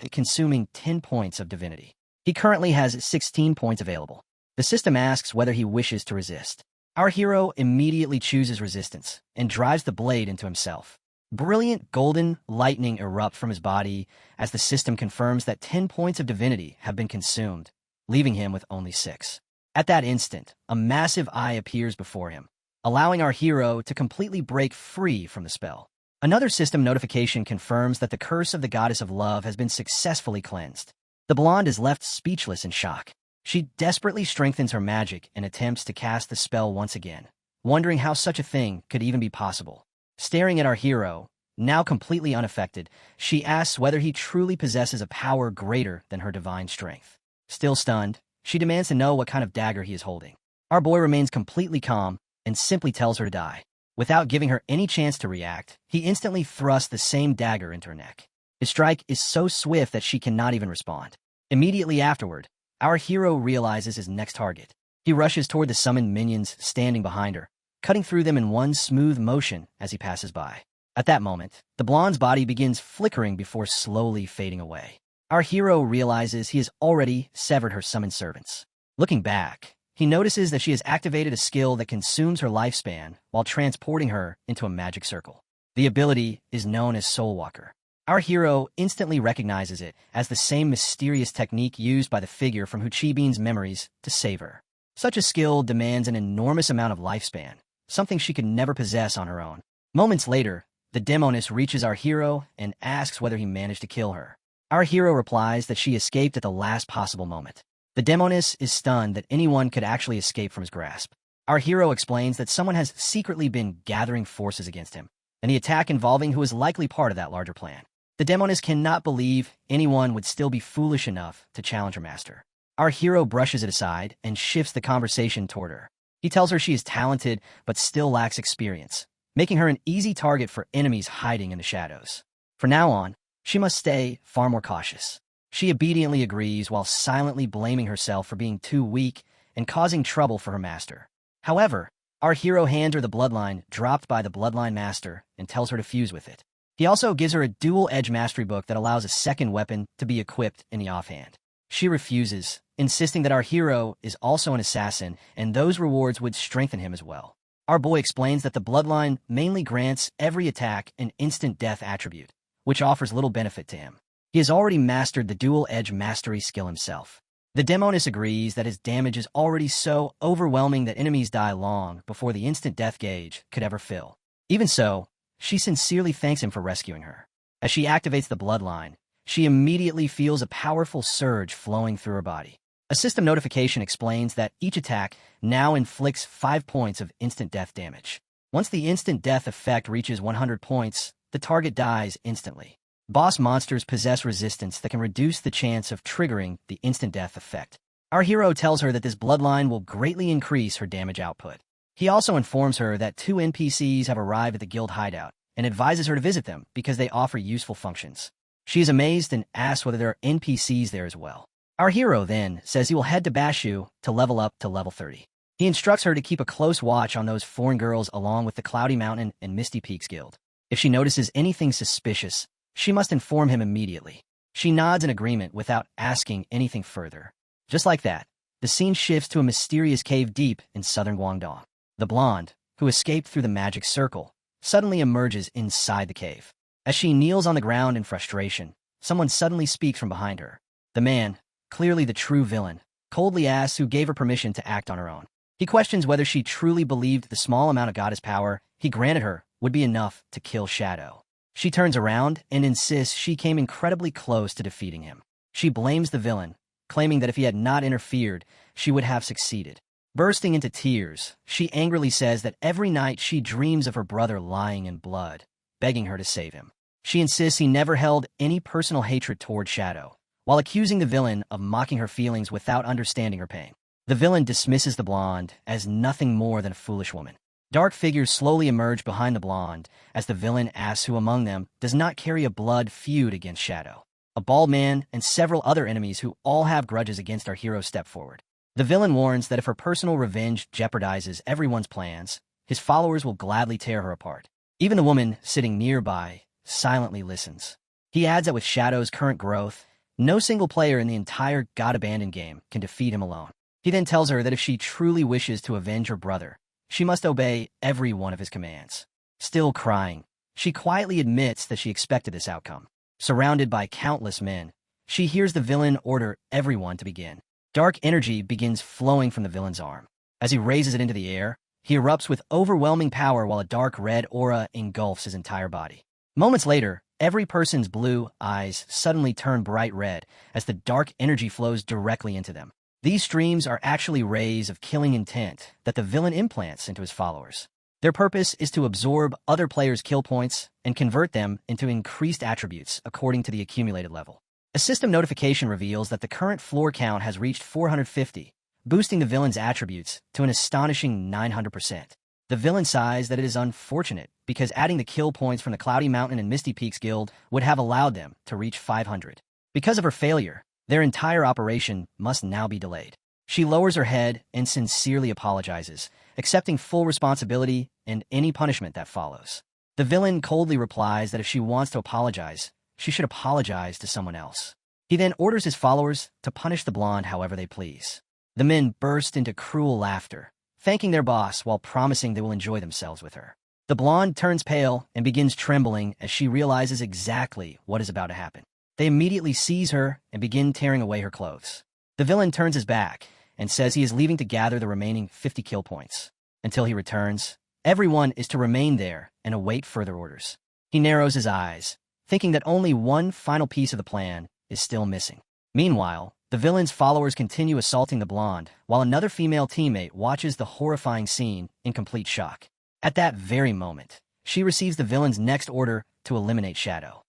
consuming 10 points of divinity. He currently has 16 points available. The system asks whether he wishes to resist. Our hero immediately chooses resistance and drives the blade into himself. Brilliant golden lightning erupt from his body as the system confirms that 10 points of divinity have been consumed, leaving him with only 6. At that instant, a massive eye appears before him, allowing our hero to completely break free from the spell. Another system notification confirms that the curse of the goddess of love has been successfully cleansed. The blonde is left speechless in shock. She desperately strengthens her magic and attempts to cast the spell once again, wondering how such a thing could even be possible. Staring at our hero, now completely unaffected, she asks whether he truly possesses a power greater than her divine strength. Still stunned, she demands to know what kind of dagger he is holding. Our boy remains completely calm and simply tells her to die. Without giving her any chance to react, he instantly thrusts the same dagger into her neck. His strike is so swift that she cannot even respond. Immediately afterward, our hero realizes his next target. He rushes toward the summoned minions standing behind her, cutting through them in one smooth motion as he passes by. At that moment, the blonde's body begins flickering before slowly fading away. Our hero realizes he has already severed her summoned servants. Looking back, he notices that she has activated a skill that consumes her lifespan while transporting her into a magic circle. The ability is known as Soul Walker. Our hero instantly recognizes it as the same mysterious technique used by the figure from Huchibin's memories to save her. Such a skill demands an enormous amount of lifespan, something she could never possess on her own. Moments later, the demoness reaches our hero and asks whether he managed to kill her. Our hero replies that she escaped at the last possible moment. The demoness is stunned that anyone could actually escape from his grasp. Our hero explains that someone has secretly been gathering forces against him, and the attack involving who is likely part of that larger plan. The demoness cannot believe anyone would still be foolish enough to challenge her master. Our hero brushes it aside and shifts the conversation toward her. He tells her she is talented but still lacks experience, making her an easy target for enemies hiding in the shadows. From now on, she must stay far more cautious. She obediently agrees while silently blaming herself for being too weak and causing trouble for her master. However, our hero hands her the bloodline dropped by the bloodline master and tells her to fuse with it. He also gives her a dual-edge mastery book that allows a second weapon to be equipped in the offhand. She refuses, insisting that our hero is also an assassin and those rewards would strengthen him as well. Our boy explains that the bloodline mainly grants every attack an instant death attribute, which offers little benefit to him. He has already mastered the dual-edge mastery skill himself. The demoness agrees that his damage is already so overwhelming that enemies die long before the instant death gauge could ever fill. Even so, she sincerely thanks him for rescuing her. As she activates the bloodline, she immediately feels a powerful surge flowing through her body. A system notification explains that each attack now inflicts 5 points of instant death damage. Once the instant death effect reaches 100 points, the target dies instantly. Boss monsters possess resistance that can reduce the chance of triggering the instant death effect. Our hero tells her that this bloodline will greatly increase her damage output. He also informs her that 2 NPCs have arrived at the guild hideout and advises her to visit them because they offer useful functions. She is amazed and asks whether there are NPCs there as well. Our hero then says he will head to Bashu to level up to level 30. He instructs her to keep a close watch on those foreign girls along with the Cloudy Mountain and Misty Peaks Guild. If she notices anything suspicious, she must inform him immediately. She nods in agreement without asking anything further. Just like that, the scene shifts to a mysterious cave deep in southern Guangdong. The blonde, who escaped through the magic circle, suddenly emerges inside the cave. As she kneels on the ground in frustration, someone suddenly speaks from behind her. The man, clearly the true villain, coldly asks who gave her permission to act on her own. He questions whether she truly believed the small amount of goddess power he granted her would be enough to kill Shadow. She turns around and insists she came incredibly close to defeating him. She blames the villain, claiming that if he had not interfered, she would have succeeded. Bursting into tears, she angrily says that every night she dreams of her brother lying in blood, begging her to save him. She insists he never held any personal hatred toward Shadow, while accusing the villain of mocking her feelings without understanding her pain. The villain dismisses the blonde as nothing more than a foolish woman. Dark figures slowly emerge behind the blonde as the villain asks who among them does not carry a blood feud against Shadow. A bald man and several other enemies who all have grudges against our hero step forward. The villain warns that if her personal revenge jeopardizes everyone's plans, his followers will gladly tear her apart. Even the woman sitting nearby silently listens. He adds that with Shadow's current growth, no single player in the entire God Abandoned game can defeat him alone. He then tells her that if she truly wishes to avenge her brother, she must obey every one of his commands. Still crying, she quietly admits that she expected this outcome. Surrounded by countless men, she hears the villain order everyone to begin. Dark energy begins flowing from the villain's arm. As he raises it into the air, he erupts with overwhelming power while a dark red aura engulfs his entire body. Moments later, every person's blue eyes suddenly turn bright red as the dark energy flows directly into them. These streams are actually rays of killing intent that the villain implants into his followers. Their purpose is to absorb other players' kill points and convert them into increased attributes according to the accumulated level. A system notification reveals that the current floor count has reached 450, boosting the villain's attributes to an astonishing 900%. The villain sighs that it is unfortunate because adding the kill points from the Cloudy Mountain and Misty Peaks Guild would have allowed them to reach 500. Because of her failure, their entire operation must now be delayed. She lowers her head and sincerely apologizes, accepting full responsibility and any punishment that follows. The villain coldly replies that if she wants to apologize, she should apologize to someone else. He then orders his followers to punish the blonde however they please. The men burst into cruel laughter, thanking their boss while promising they will enjoy themselves with her. The blonde turns pale and begins trembling as she realizes exactly what is about to happen. They immediately seize her and begin tearing away her clothes. The villain turns his back and says he is leaving to gather the remaining 50 kill points. Until he returns, everyone is to remain there and await further orders. He narrows his eyes, thinking that only one final piece of the plan is still missing. Meanwhile, the villain's followers continue assaulting the blonde, while another female teammate watches the horrifying scene in complete shock. At that very moment, she receives the villain's next order to eliminate Shadow.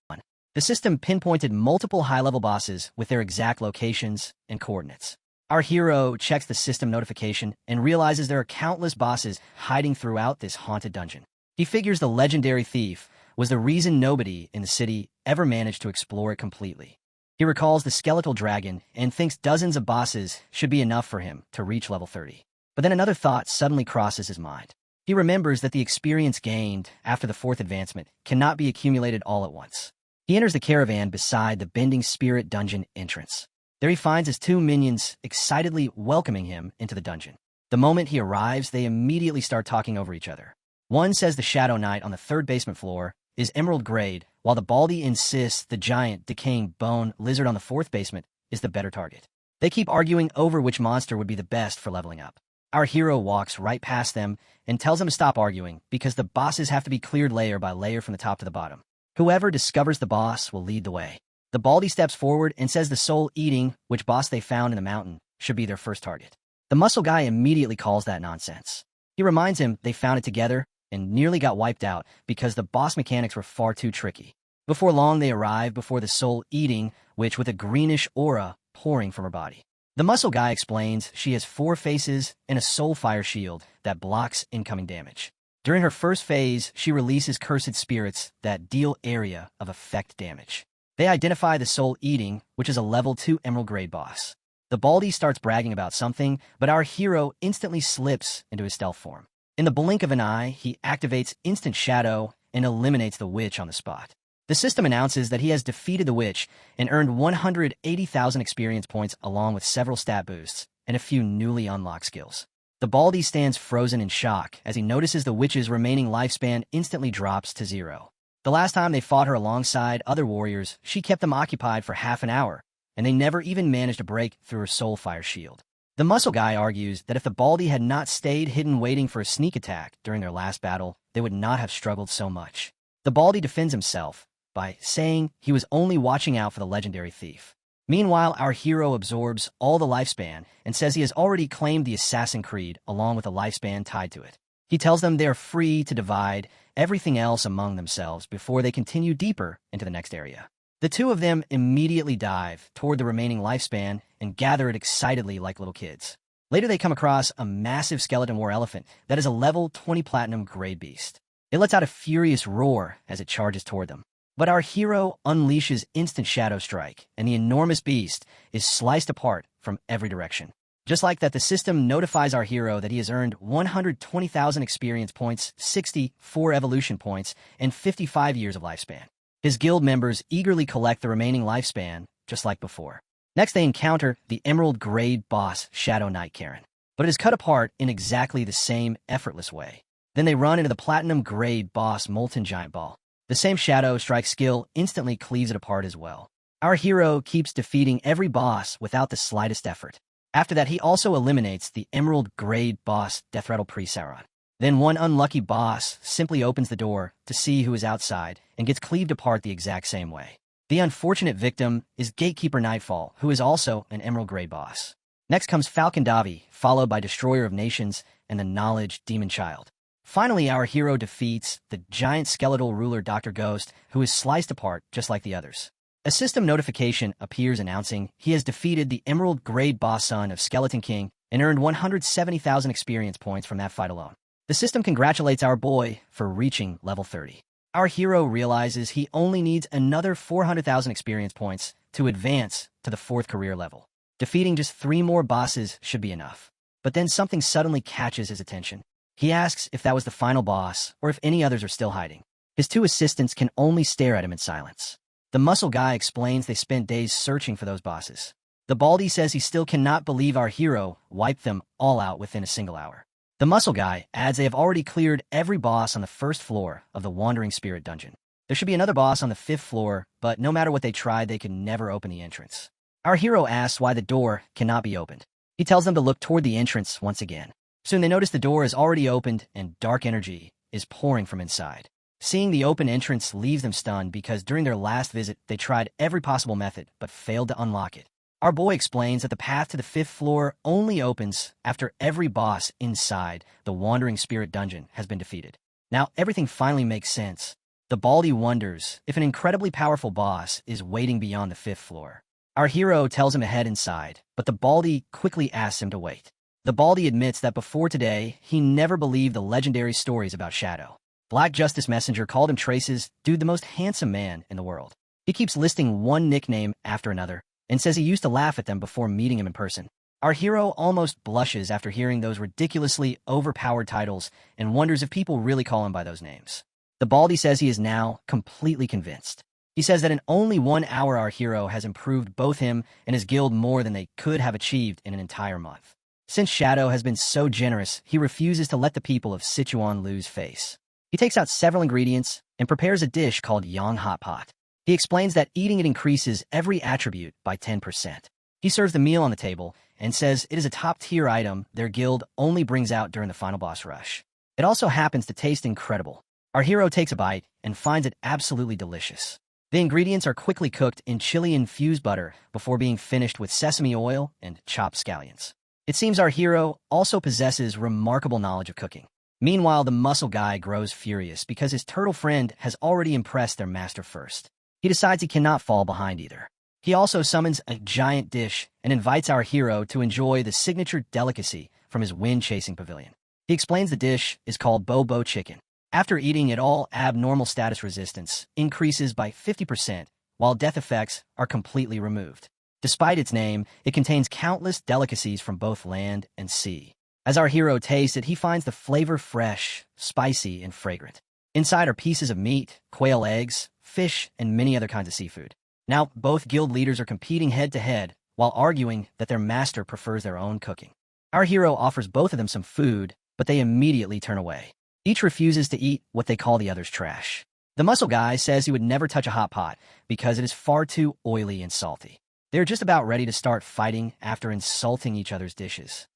The system pinpointed multiple high-level bosses with their exact locations and coordinates. Our hero checks the system notification and realizes there are countless bosses hiding throughout this haunted dungeon. He figures the legendary thief was the reason nobody in the city ever managed to explore it completely. He recalls the skeletal dragon and thinks dozens of bosses should be enough for him to reach level 30. But then another thought suddenly crosses his mind. He remembers that the experience gained after the 4th advancement cannot be accumulated all at once. He enters the caravan beside the Bending Spirit dungeon entrance. There he finds his 2 minions excitedly welcoming him into the dungeon. The moment he arrives, they immediately start talking over each other. One says the Shadow Knight on the 3rd basement floor is Emerald Grade, while the Baldy insists the giant decaying bone lizard on the 4th basement is the better target. They keep arguing over which monster would be the best for leveling up. Our hero walks right past them and tells them to stop arguing because the bosses have to be cleared layer by layer from the top to the bottom. Whoever discovers the boss will lead the way. The Baldy steps forward and says the soul-eating, which boss they found in the mountain, should be their first target. The muscle guy immediately calls that nonsense. He reminds him they found it together and nearly got wiped out because the boss mechanics were far too tricky. Before long, they arrive before the soul eating witch with a greenish aura pouring from her body. The muscle guy explains she has 4 faces and a soul fire shield that blocks incoming damage. During her first phase, she releases cursed spirits that deal area of effect damage. They identify the soul eating, which is a level 2 emerald grade boss. The Baldy starts bragging about something, but our hero instantly slips into his stealth form. In the blink of an eye, he activates instant shadow and eliminates the witch on the spot. The system announces that he has defeated the witch and earned 180,000 experience points along with several stat boosts and a few newly unlocked skills. The Baldy stands frozen in shock as he notices the witch's remaining lifespan instantly drops to 0. The last time they fought her alongside other warriors, she kept them occupied for half an hour, and they never even managed to break through her soul fire shield. The muscle guy argues that if the Baldy had not stayed hidden waiting for a sneak attack during their last battle, they would not have struggled so much. The Baldy defends himself by saying he was only watching out for the legendary thief. Meanwhile, our hero absorbs all the lifespan and says he has already claimed the Assassin Creed along with a lifespan tied to it. He tells them they are free to divide everything else among themselves before they continue deeper into the next area. The two of them immediately dive toward the remaining lifespan and gather it excitedly like little kids. Later they come across a massive skeleton war elephant that is a level 20 platinum grade beast. It lets out a furious roar as it charges toward them. But our hero unleashes instant shadow strike, and the enormous beast is sliced apart from every direction. Just like that, the system notifies our hero that he has earned 120,000 experience points, 64 evolution points, and 55 years of lifespan. His guild members eagerly collect the remaining lifespan, just like before. Next, they encounter the Emerald Grade boss, Shadow Knight Karen, but it is cut apart in exactly the same effortless way. Then they run into the Platinum Grade boss, Molten Giant Ball. The same Shadow Strike skill instantly cleaves it apart as well. Our hero keeps defeating every boss without the slightest effort. After that, he also eliminates the Emerald Grade boss, Death Rattle Pre-Sauron. Then one unlucky boss simply opens the door to see who is outside and gets cleaved apart the exact same way. The unfortunate victim is Gatekeeper Nightfall, who is also an Emerald Grade boss. Next comes Falcon Davi, followed by Destroyer of Nations and the Knowledge Demon Child. Finally, our hero defeats the giant skeletal ruler Dr. Ghost, who is sliced apart just like the others. A system notification appears announcing he has defeated the Emerald Grade boss son of Skeleton King and earned 170,000 experience points from that fight alone. The system congratulates our boy for reaching level 30. Our hero realizes he only needs another 400,000 experience points to advance to the 4th career level. Defeating just 3 more bosses should be enough. But then something suddenly catches his attention. He asks if that was the final boss, or if any others are still hiding. His 2 assistants can only stare at him in silence. The muscle guy explains they spent days searching for those bosses. The Baldy says he still cannot believe our hero wiped them all out within a single hour. The muscle guy adds they have already cleared every boss on the 1st floor of the Wandering Spirit dungeon. There should be another boss on the 5th floor, but no matter what they tried, they could never open the entrance. Our hero asks why the door cannot be opened. He tells them to look toward the entrance once again. Soon they notice the door is already opened and dark energy is pouring from inside. Seeing the open entrance leaves them stunned because during their last visit, they tried every possible method but failed to unlock it. Our boy explains that the path to the 5th floor only opens after every boss inside the Wandering Spirit dungeon has been defeated. Now everything finally makes sense. The Baldy wonders if an incredibly powerful boss is waiting beyond the 5th floor. Our hero tells him to head inside, but the Baldy quickly asks him to wait. The Baldy admits that before today, he never believed the legendary stories about Shadow. Black Justice Messenger called him Trace's dude the most handsome man in the world. He keeps listing one nickname after another and says he used to laugh at them before meeting him in person. Our hero almost blushes after hearing those ridiculously overpowered titles and wonders if people really call him by those names. The Baldy says he is now completely convinced. He says that in only 1 hour our hero has improved both him and his guild more than they could have achieved in an entire month. Since Shadow has been so generous, he refuses to let the people of Sichuan lose face. He takes out several ingredients and prepares a dish called Yang Hot Pot. He explains that eating it increases every attribute by 10%. He serves the meal on the table and says it is a top-tier item their guild only brings out during the final boss rush. It also happens to taste incredible. Our hero takes a bite and finds it absolutely delicious. The ingredients are quickly cooked in chili-infused butter before being finished with sesame oil and chopped scallions. It seems our hero also possesses remarkable knowledge of cooking. Meanwhile, the muscle guy grows furious because his turtle friend has already impressed their master first. He decides he cannot fall behind either. He also summons a giant dish and invites our hero to enjoy the signature delicacy from his wind-chasing pavilion. He explains the dish is called Bo chicken. After eating it all, abnormal status resistance increases by 50%, while death effects are completely removed. Despite its name, it contains countless delicacies from both land and sea. As our hero tastes it, he finds the flavor fresh, spicy, and fragrant. Inside are pieces of meat, quail eggs, fish, and many other kinds of seafood. Now, both guild leaders are competing head-to-head while arguing that their master prefers their own cooking. Our hero offers both of them some food, but they immediately turn away. Each refuses to eat what they call the other's trash. The muscle guy says he would never touch a hot pot because it is far too oily and salty. They're just about ready to start fighting after insulting each other's dishes.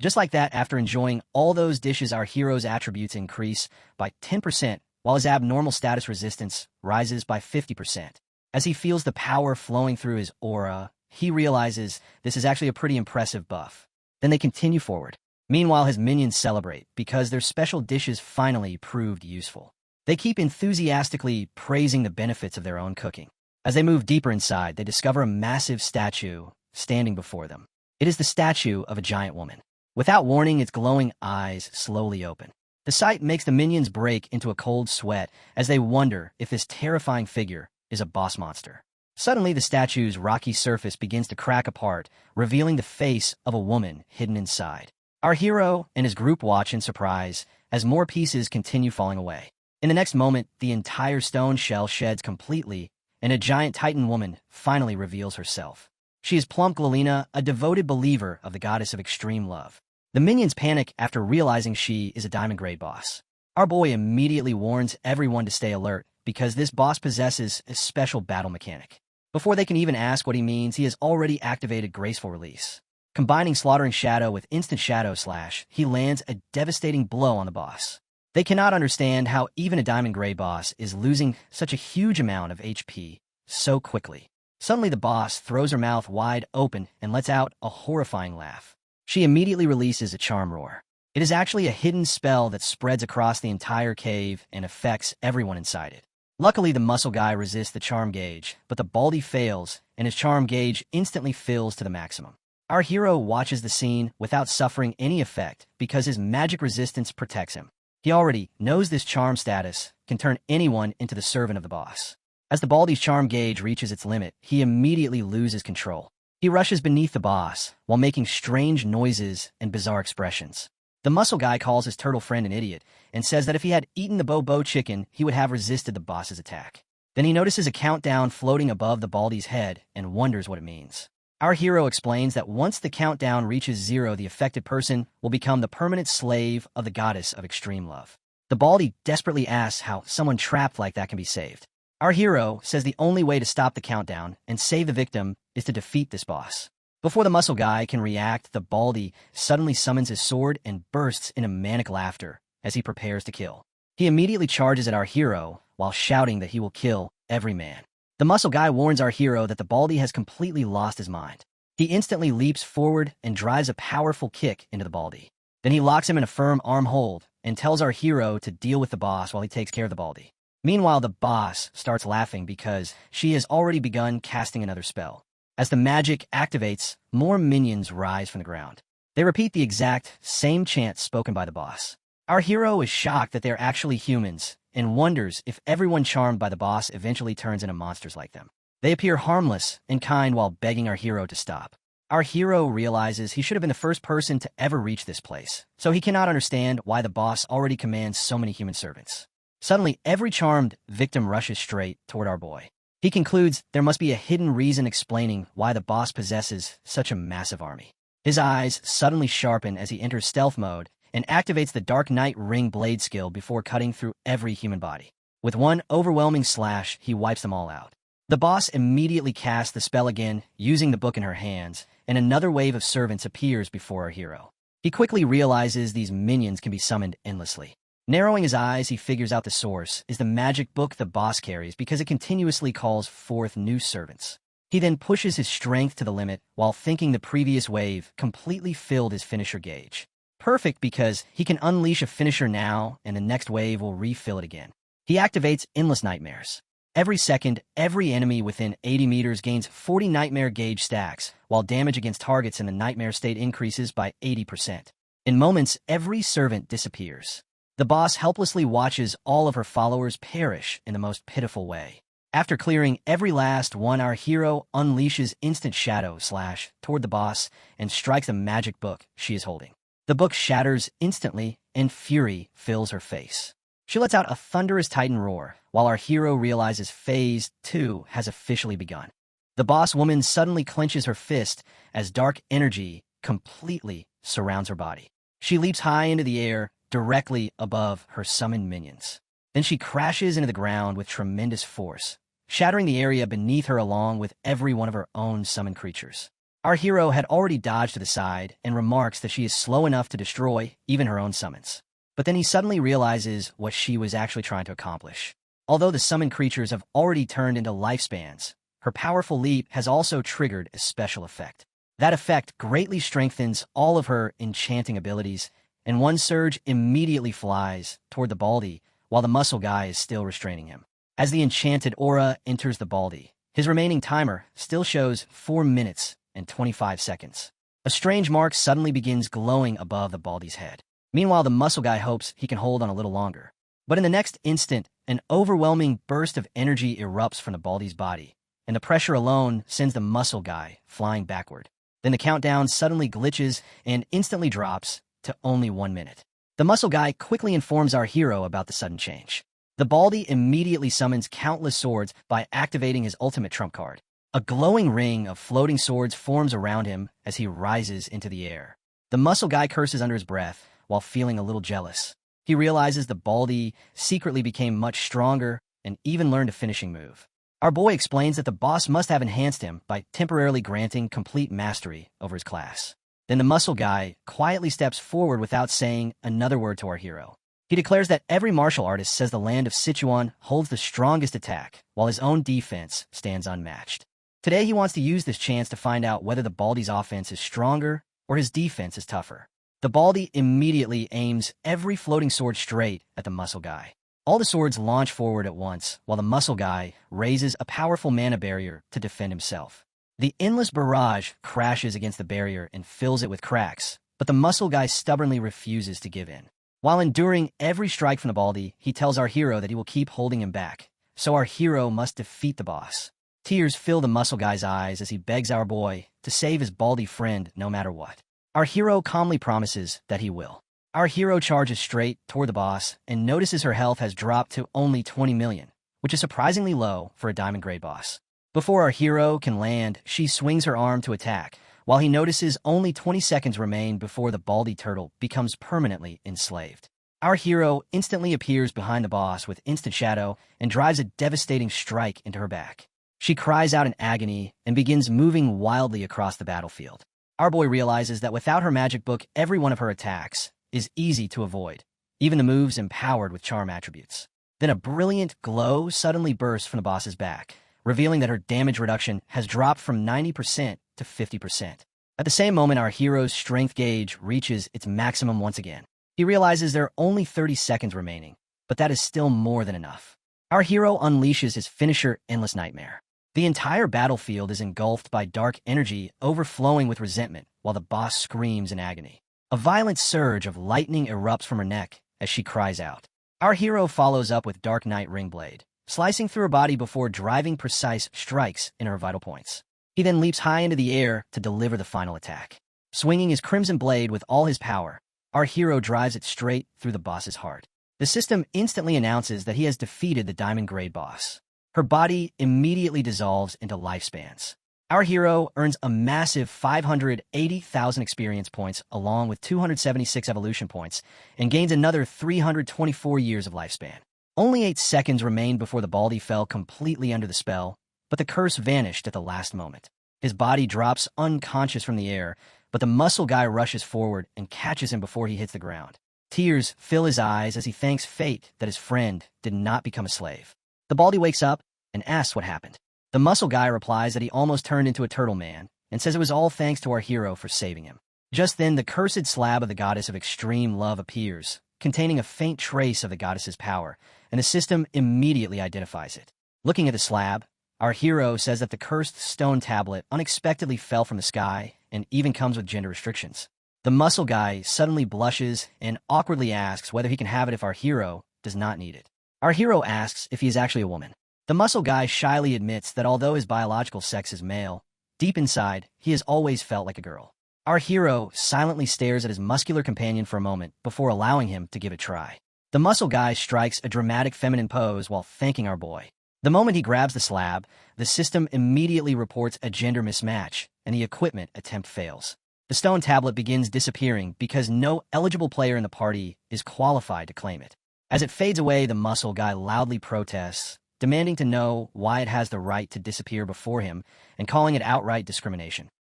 Just like that, after enjoying all those dishes, our hero's attributes increase by 10%, while his abnormal status resistance rises by 50%. As he feels the power flowing through his aura, he realizes this is actually a pretty impressive buff. Then they continue forward. Meanwhile, his minions celebrate because their special dishes finally proved useful. They keep enthusiastically praising the benefits of their own cooking. As they move deeper inside, they discover a massive statue standing before them. It is the statue of a giant woman. Without warning, its glowing eyes slowly open. The sight makes the minions break into a cold sweat as they wonder if this terrifying figure is a boss monster. Suddenly, the statue's rocky surface begins to crack apart, revealing the face of a woman hidden inside. Our hero and his group watch in surprise as more pieces continue falling away. In the next moment, the entire stone shell sheds completely, and a giant Titan woman finally reveals herself. She is plump Galena, a devoted believer of the goddess of extreme love. The minions panic after realizing she is a diamond grade boss. Our boy immediately warns everyone to stay alert because this boss possesses a special battle mechanic. Before they can even ask what he means, he has already activated Graceful Release. Combining Slaughtering Shadow with Instant Shadow Slash, he lands a devastating blow on the boss. They cannot understand how even a diamond grade boss is losing such a huge amount of HP so quickly. Suddenly the boss throws her mouth wide open and lets out a horrifying laugh. She immediately releases a charm roar. It is actually a hidden spell that spreads across the entire cave and affects everyone inside it. Luckily, the muscle guy resists the charm gauge, but the baldy fails, and his charm gauge instantly fills to the maximum. Our hero watches the scene without suffering any effect because his magic resistance protects him. He already knows this charm status can turn anyone into the servant of the boss. As the baldy's charm gauge reaches its limit, he immediately loses control. He rushes beneath the boss while making strange noises and bizarre expressions. The muscle guy calls his turtle friend an idiot and says that if he had eaten the Bo chicken, he would have resisted the boss's attack. Then he notices a countdown floating above the baldy's head and wonders what it means. Our hero explains that once the countdown reaches 0, the affected person will become the permanent slave of the goddess of extreme love. The baldy desperately asks how someone trapped like that can be saved. Our hero says the only way to stop the countdown and save the victim is to defeat this boss. Before the muscle guy can react, the baldy suddenly summons his sword and bursts into manic laughter as he prepares to kill. He immediately charges at our hero while shouting that he will kill every man. The muscle guy warns our hero that the baldy has completely lost his mind. He instantly leaps forward and drives a powerful kick into the baldy. Then he locks him in a firm arm hold and tells our hero to deal with the boss while he takes care of the baldy. Meanwhile, the boss starts laughing because she has already begun casting another spell. As the magic activates, more minions rise from the ground. They repeat the exact same chant spoken by the boss. Our hero is shocked that they're actually humans and wonders if everyone charmed by the boss eventually turns into monsters like them. They appear harmless and kind while begging our hero to stop. Our hero realizes he should have been the first person to ever reach this place, so he cannot understand why the boss already commands so many human servants. Suddenly, every charmed victim rushes straight toward our boy. He concludes there must be a hidden reason explaining why the boss possesses such a massive army. His eyes suddenly sharpen as he enters stealth mode and activates the Dark Knight Ring Blade skill before cutting through every human body. With one overwhelming slash, he wipes them all out. The boss immediately casts the spell again, using the book in her hands, and another wave of servants appears before our hero. He quickly realizes these minions can be summoned endlessly. Narrowing his eyes, he figures out the source is the magic book the boss carries because it continuously calls forth new servants. He then pushes his strength to the limit while thinking the previous wave completely filled his finisher gauge. Perfect because he can unleash a finisher now and the next wave will refill it again. He activates Endless Nightmares. Every second, every enemy within 80 meters gains 40 nightmare gauge stacks, while damage against targets in the nightmare state increases by 80%. In moments, every servant disappears. The boss helplessly watches all of her followers perish in the most pitiful way. After clearing every last one, our hero unleashes instant shadow slash toward the boss and strikes the magic book she is holding. The book shatters instantly, and fury fills her face. She lets out a thunderous titan roar, while our hero realizes Phase 2 has officially begun. The boss woman suddenly clenches her fist as dark energy completely surrounds her body. She leaps high into the air, directly above her summoned minions. Then she crashes into the ground with tremendous force, shattering the area beneath her along with every one of her own summoned creatures. Our hero had already dodged to the side and remarks that she is slow enough to destroy even her own summons. But then he suddenly realizes what she was actually trying to accomplish. Although the summoned creatures have already turned into lifespans, her powerful leap has also triggered a special effect. That effect greatly strengthens all of her enchanting abilities, and one surge immediately flies toward the Baldy while the muscle guy is still restraining him. As the enchanted aura enters the Baldy, his remaining timer still shows 4 minutes and 25 seconds. A strange mark suddenly begins glowing above the Baldy's head. Meanwhile, the muscle guy hopes he can hold on a little longer. But in the next instant, an overwhelming burst of energy erupts from the Baldy's body, and the pressure alone sends the muscle guy flying backward. Then the countdown suddenly glitches and instantly drops to only 1 minute. The muscle guy quickly informs our hero about the sudden change. The Baldy immediately summons countless swords by activating his ultimate trump card. A glowing ring of floating swords forms around him as he rises into the air. The muscle guy curses under his breath while feeling a little jealous. He realizes the Baldy secretly became much stronger and even learned a finishing move. Our boy explains that the boss must have enhanced him by temporarily granting complete mastery over his class. Then the muscle guy quietly steps forward without saying another word to our hero. He declares that every martial artist says the land of Sichuan holds the strongest attack, while his own defense stands unmatched. Today he wants to use this chance to find out whether the Baldy's offense is stronger or his defense is tougher. The Baldy immediately aims every floating sword straight at the muscle guy. All the swords launch forward at once, while the muscle guy raises a powerful mana barrier to defend himself. The endless barrage crashes against the barrier and fills it with cracks, but the muscle guy stubbornly refuses to give in. While enduring every strike from the Baldy, he tells our hero that he will keep holding him back, so our hero must defeat the boss. Tears fill the muscle guy's eyes as he begs our boy to save his Baldy friend no matter what. Our hero calmly promises that he will. Our hero charges straight toward the boss and notices her health has dropped to only 20 million, which is surprisingly low for a diamond grade boss. Before our hero can land, she swings her arm to attack, while he notices only 20 seconds remain before the Baldy turtle becomes permanently enslaved. Our hero instantly appears behind the boss with instant shadow and drives a devastating strike into her back. She cries out in agony and begins moving wildly across the battlefield. Our boy realizes that without her magic book, every one of her attacks is easy to avoid, even the moves empowered with charm attributes. Then a brilliant glow suddenly bursts from the boss's back, revealing that her damage reduction has dropped from 90% to 50%. At the same moment, our hero's strength gauge reaches its maximum once again. He realizes there are only 30 seconds remaining, but that is still more than enough. Our hero unleashes his finisher, Endless Nightmare. The entire battlefield is engulfed by dark energy overflowing with resentment while the boss screams in agony. A violent surge of lightning erupts from her neck as she cries out. Our hero follows up with Dark Knight Ring Blade, slicing through her body before driving precise strikes in her vital points. He then leaps high into the air to deliver the final attack. Swinging his Crimson Blade with all his power, our hero drives it straight through the boss's heart. The system instantly announces that he has defeated the Diamond Grade boss. Her body immediately dissolves into lifespans. Our hero earns a massive 580,000 experience points along with 276 evolution points and gains another 324 years of lifespan. Only 8 seconds remained before the Baldy fell completely under the spell, but the curse vanished at the last moment. His body drops unconscious from the air, but the muscle guy rushes forward and catches him before he hits the ground. Tears fill his eyes as he thanks fate that his friend did not become a slave. The Baldy wakes up and asks what happened. The muscle guy replies that he almost turned into a turtle man and says it was all thanks to our hero for saving him. Just then, the cursed slab of the goddess of extreme love appears, containing a faint trace of the goddess's power, and the system immediately identifies it. Looking at the slab, our hero says that the cursed stone tablet unexpectedly fell from the sky and even comes with gender restrictions. The muscle guy suddenly blushes and awkwardly asks whether he can have it if our hero does not need it. Our hero asks if he is actually a woman. The muscle guy shyly admits that although his biological sex is male, deep inside, he has always felt like a girl. Our hero silently stares at his muscular companion for a moment before allowing him to give it a try. The muscle guy strikes a dramatic feminine pose while thanking our boy. The moment he grabs the slab, the system immediately reports a gender mismatch, and the equipment attempt fails. The stone tablet begins disappearing because no eligible player in the party is qualified to claim it. As it fades away, the muscle guy loudly protests, demanding to know why it has the right to disappear before him and calling it outright discrimination.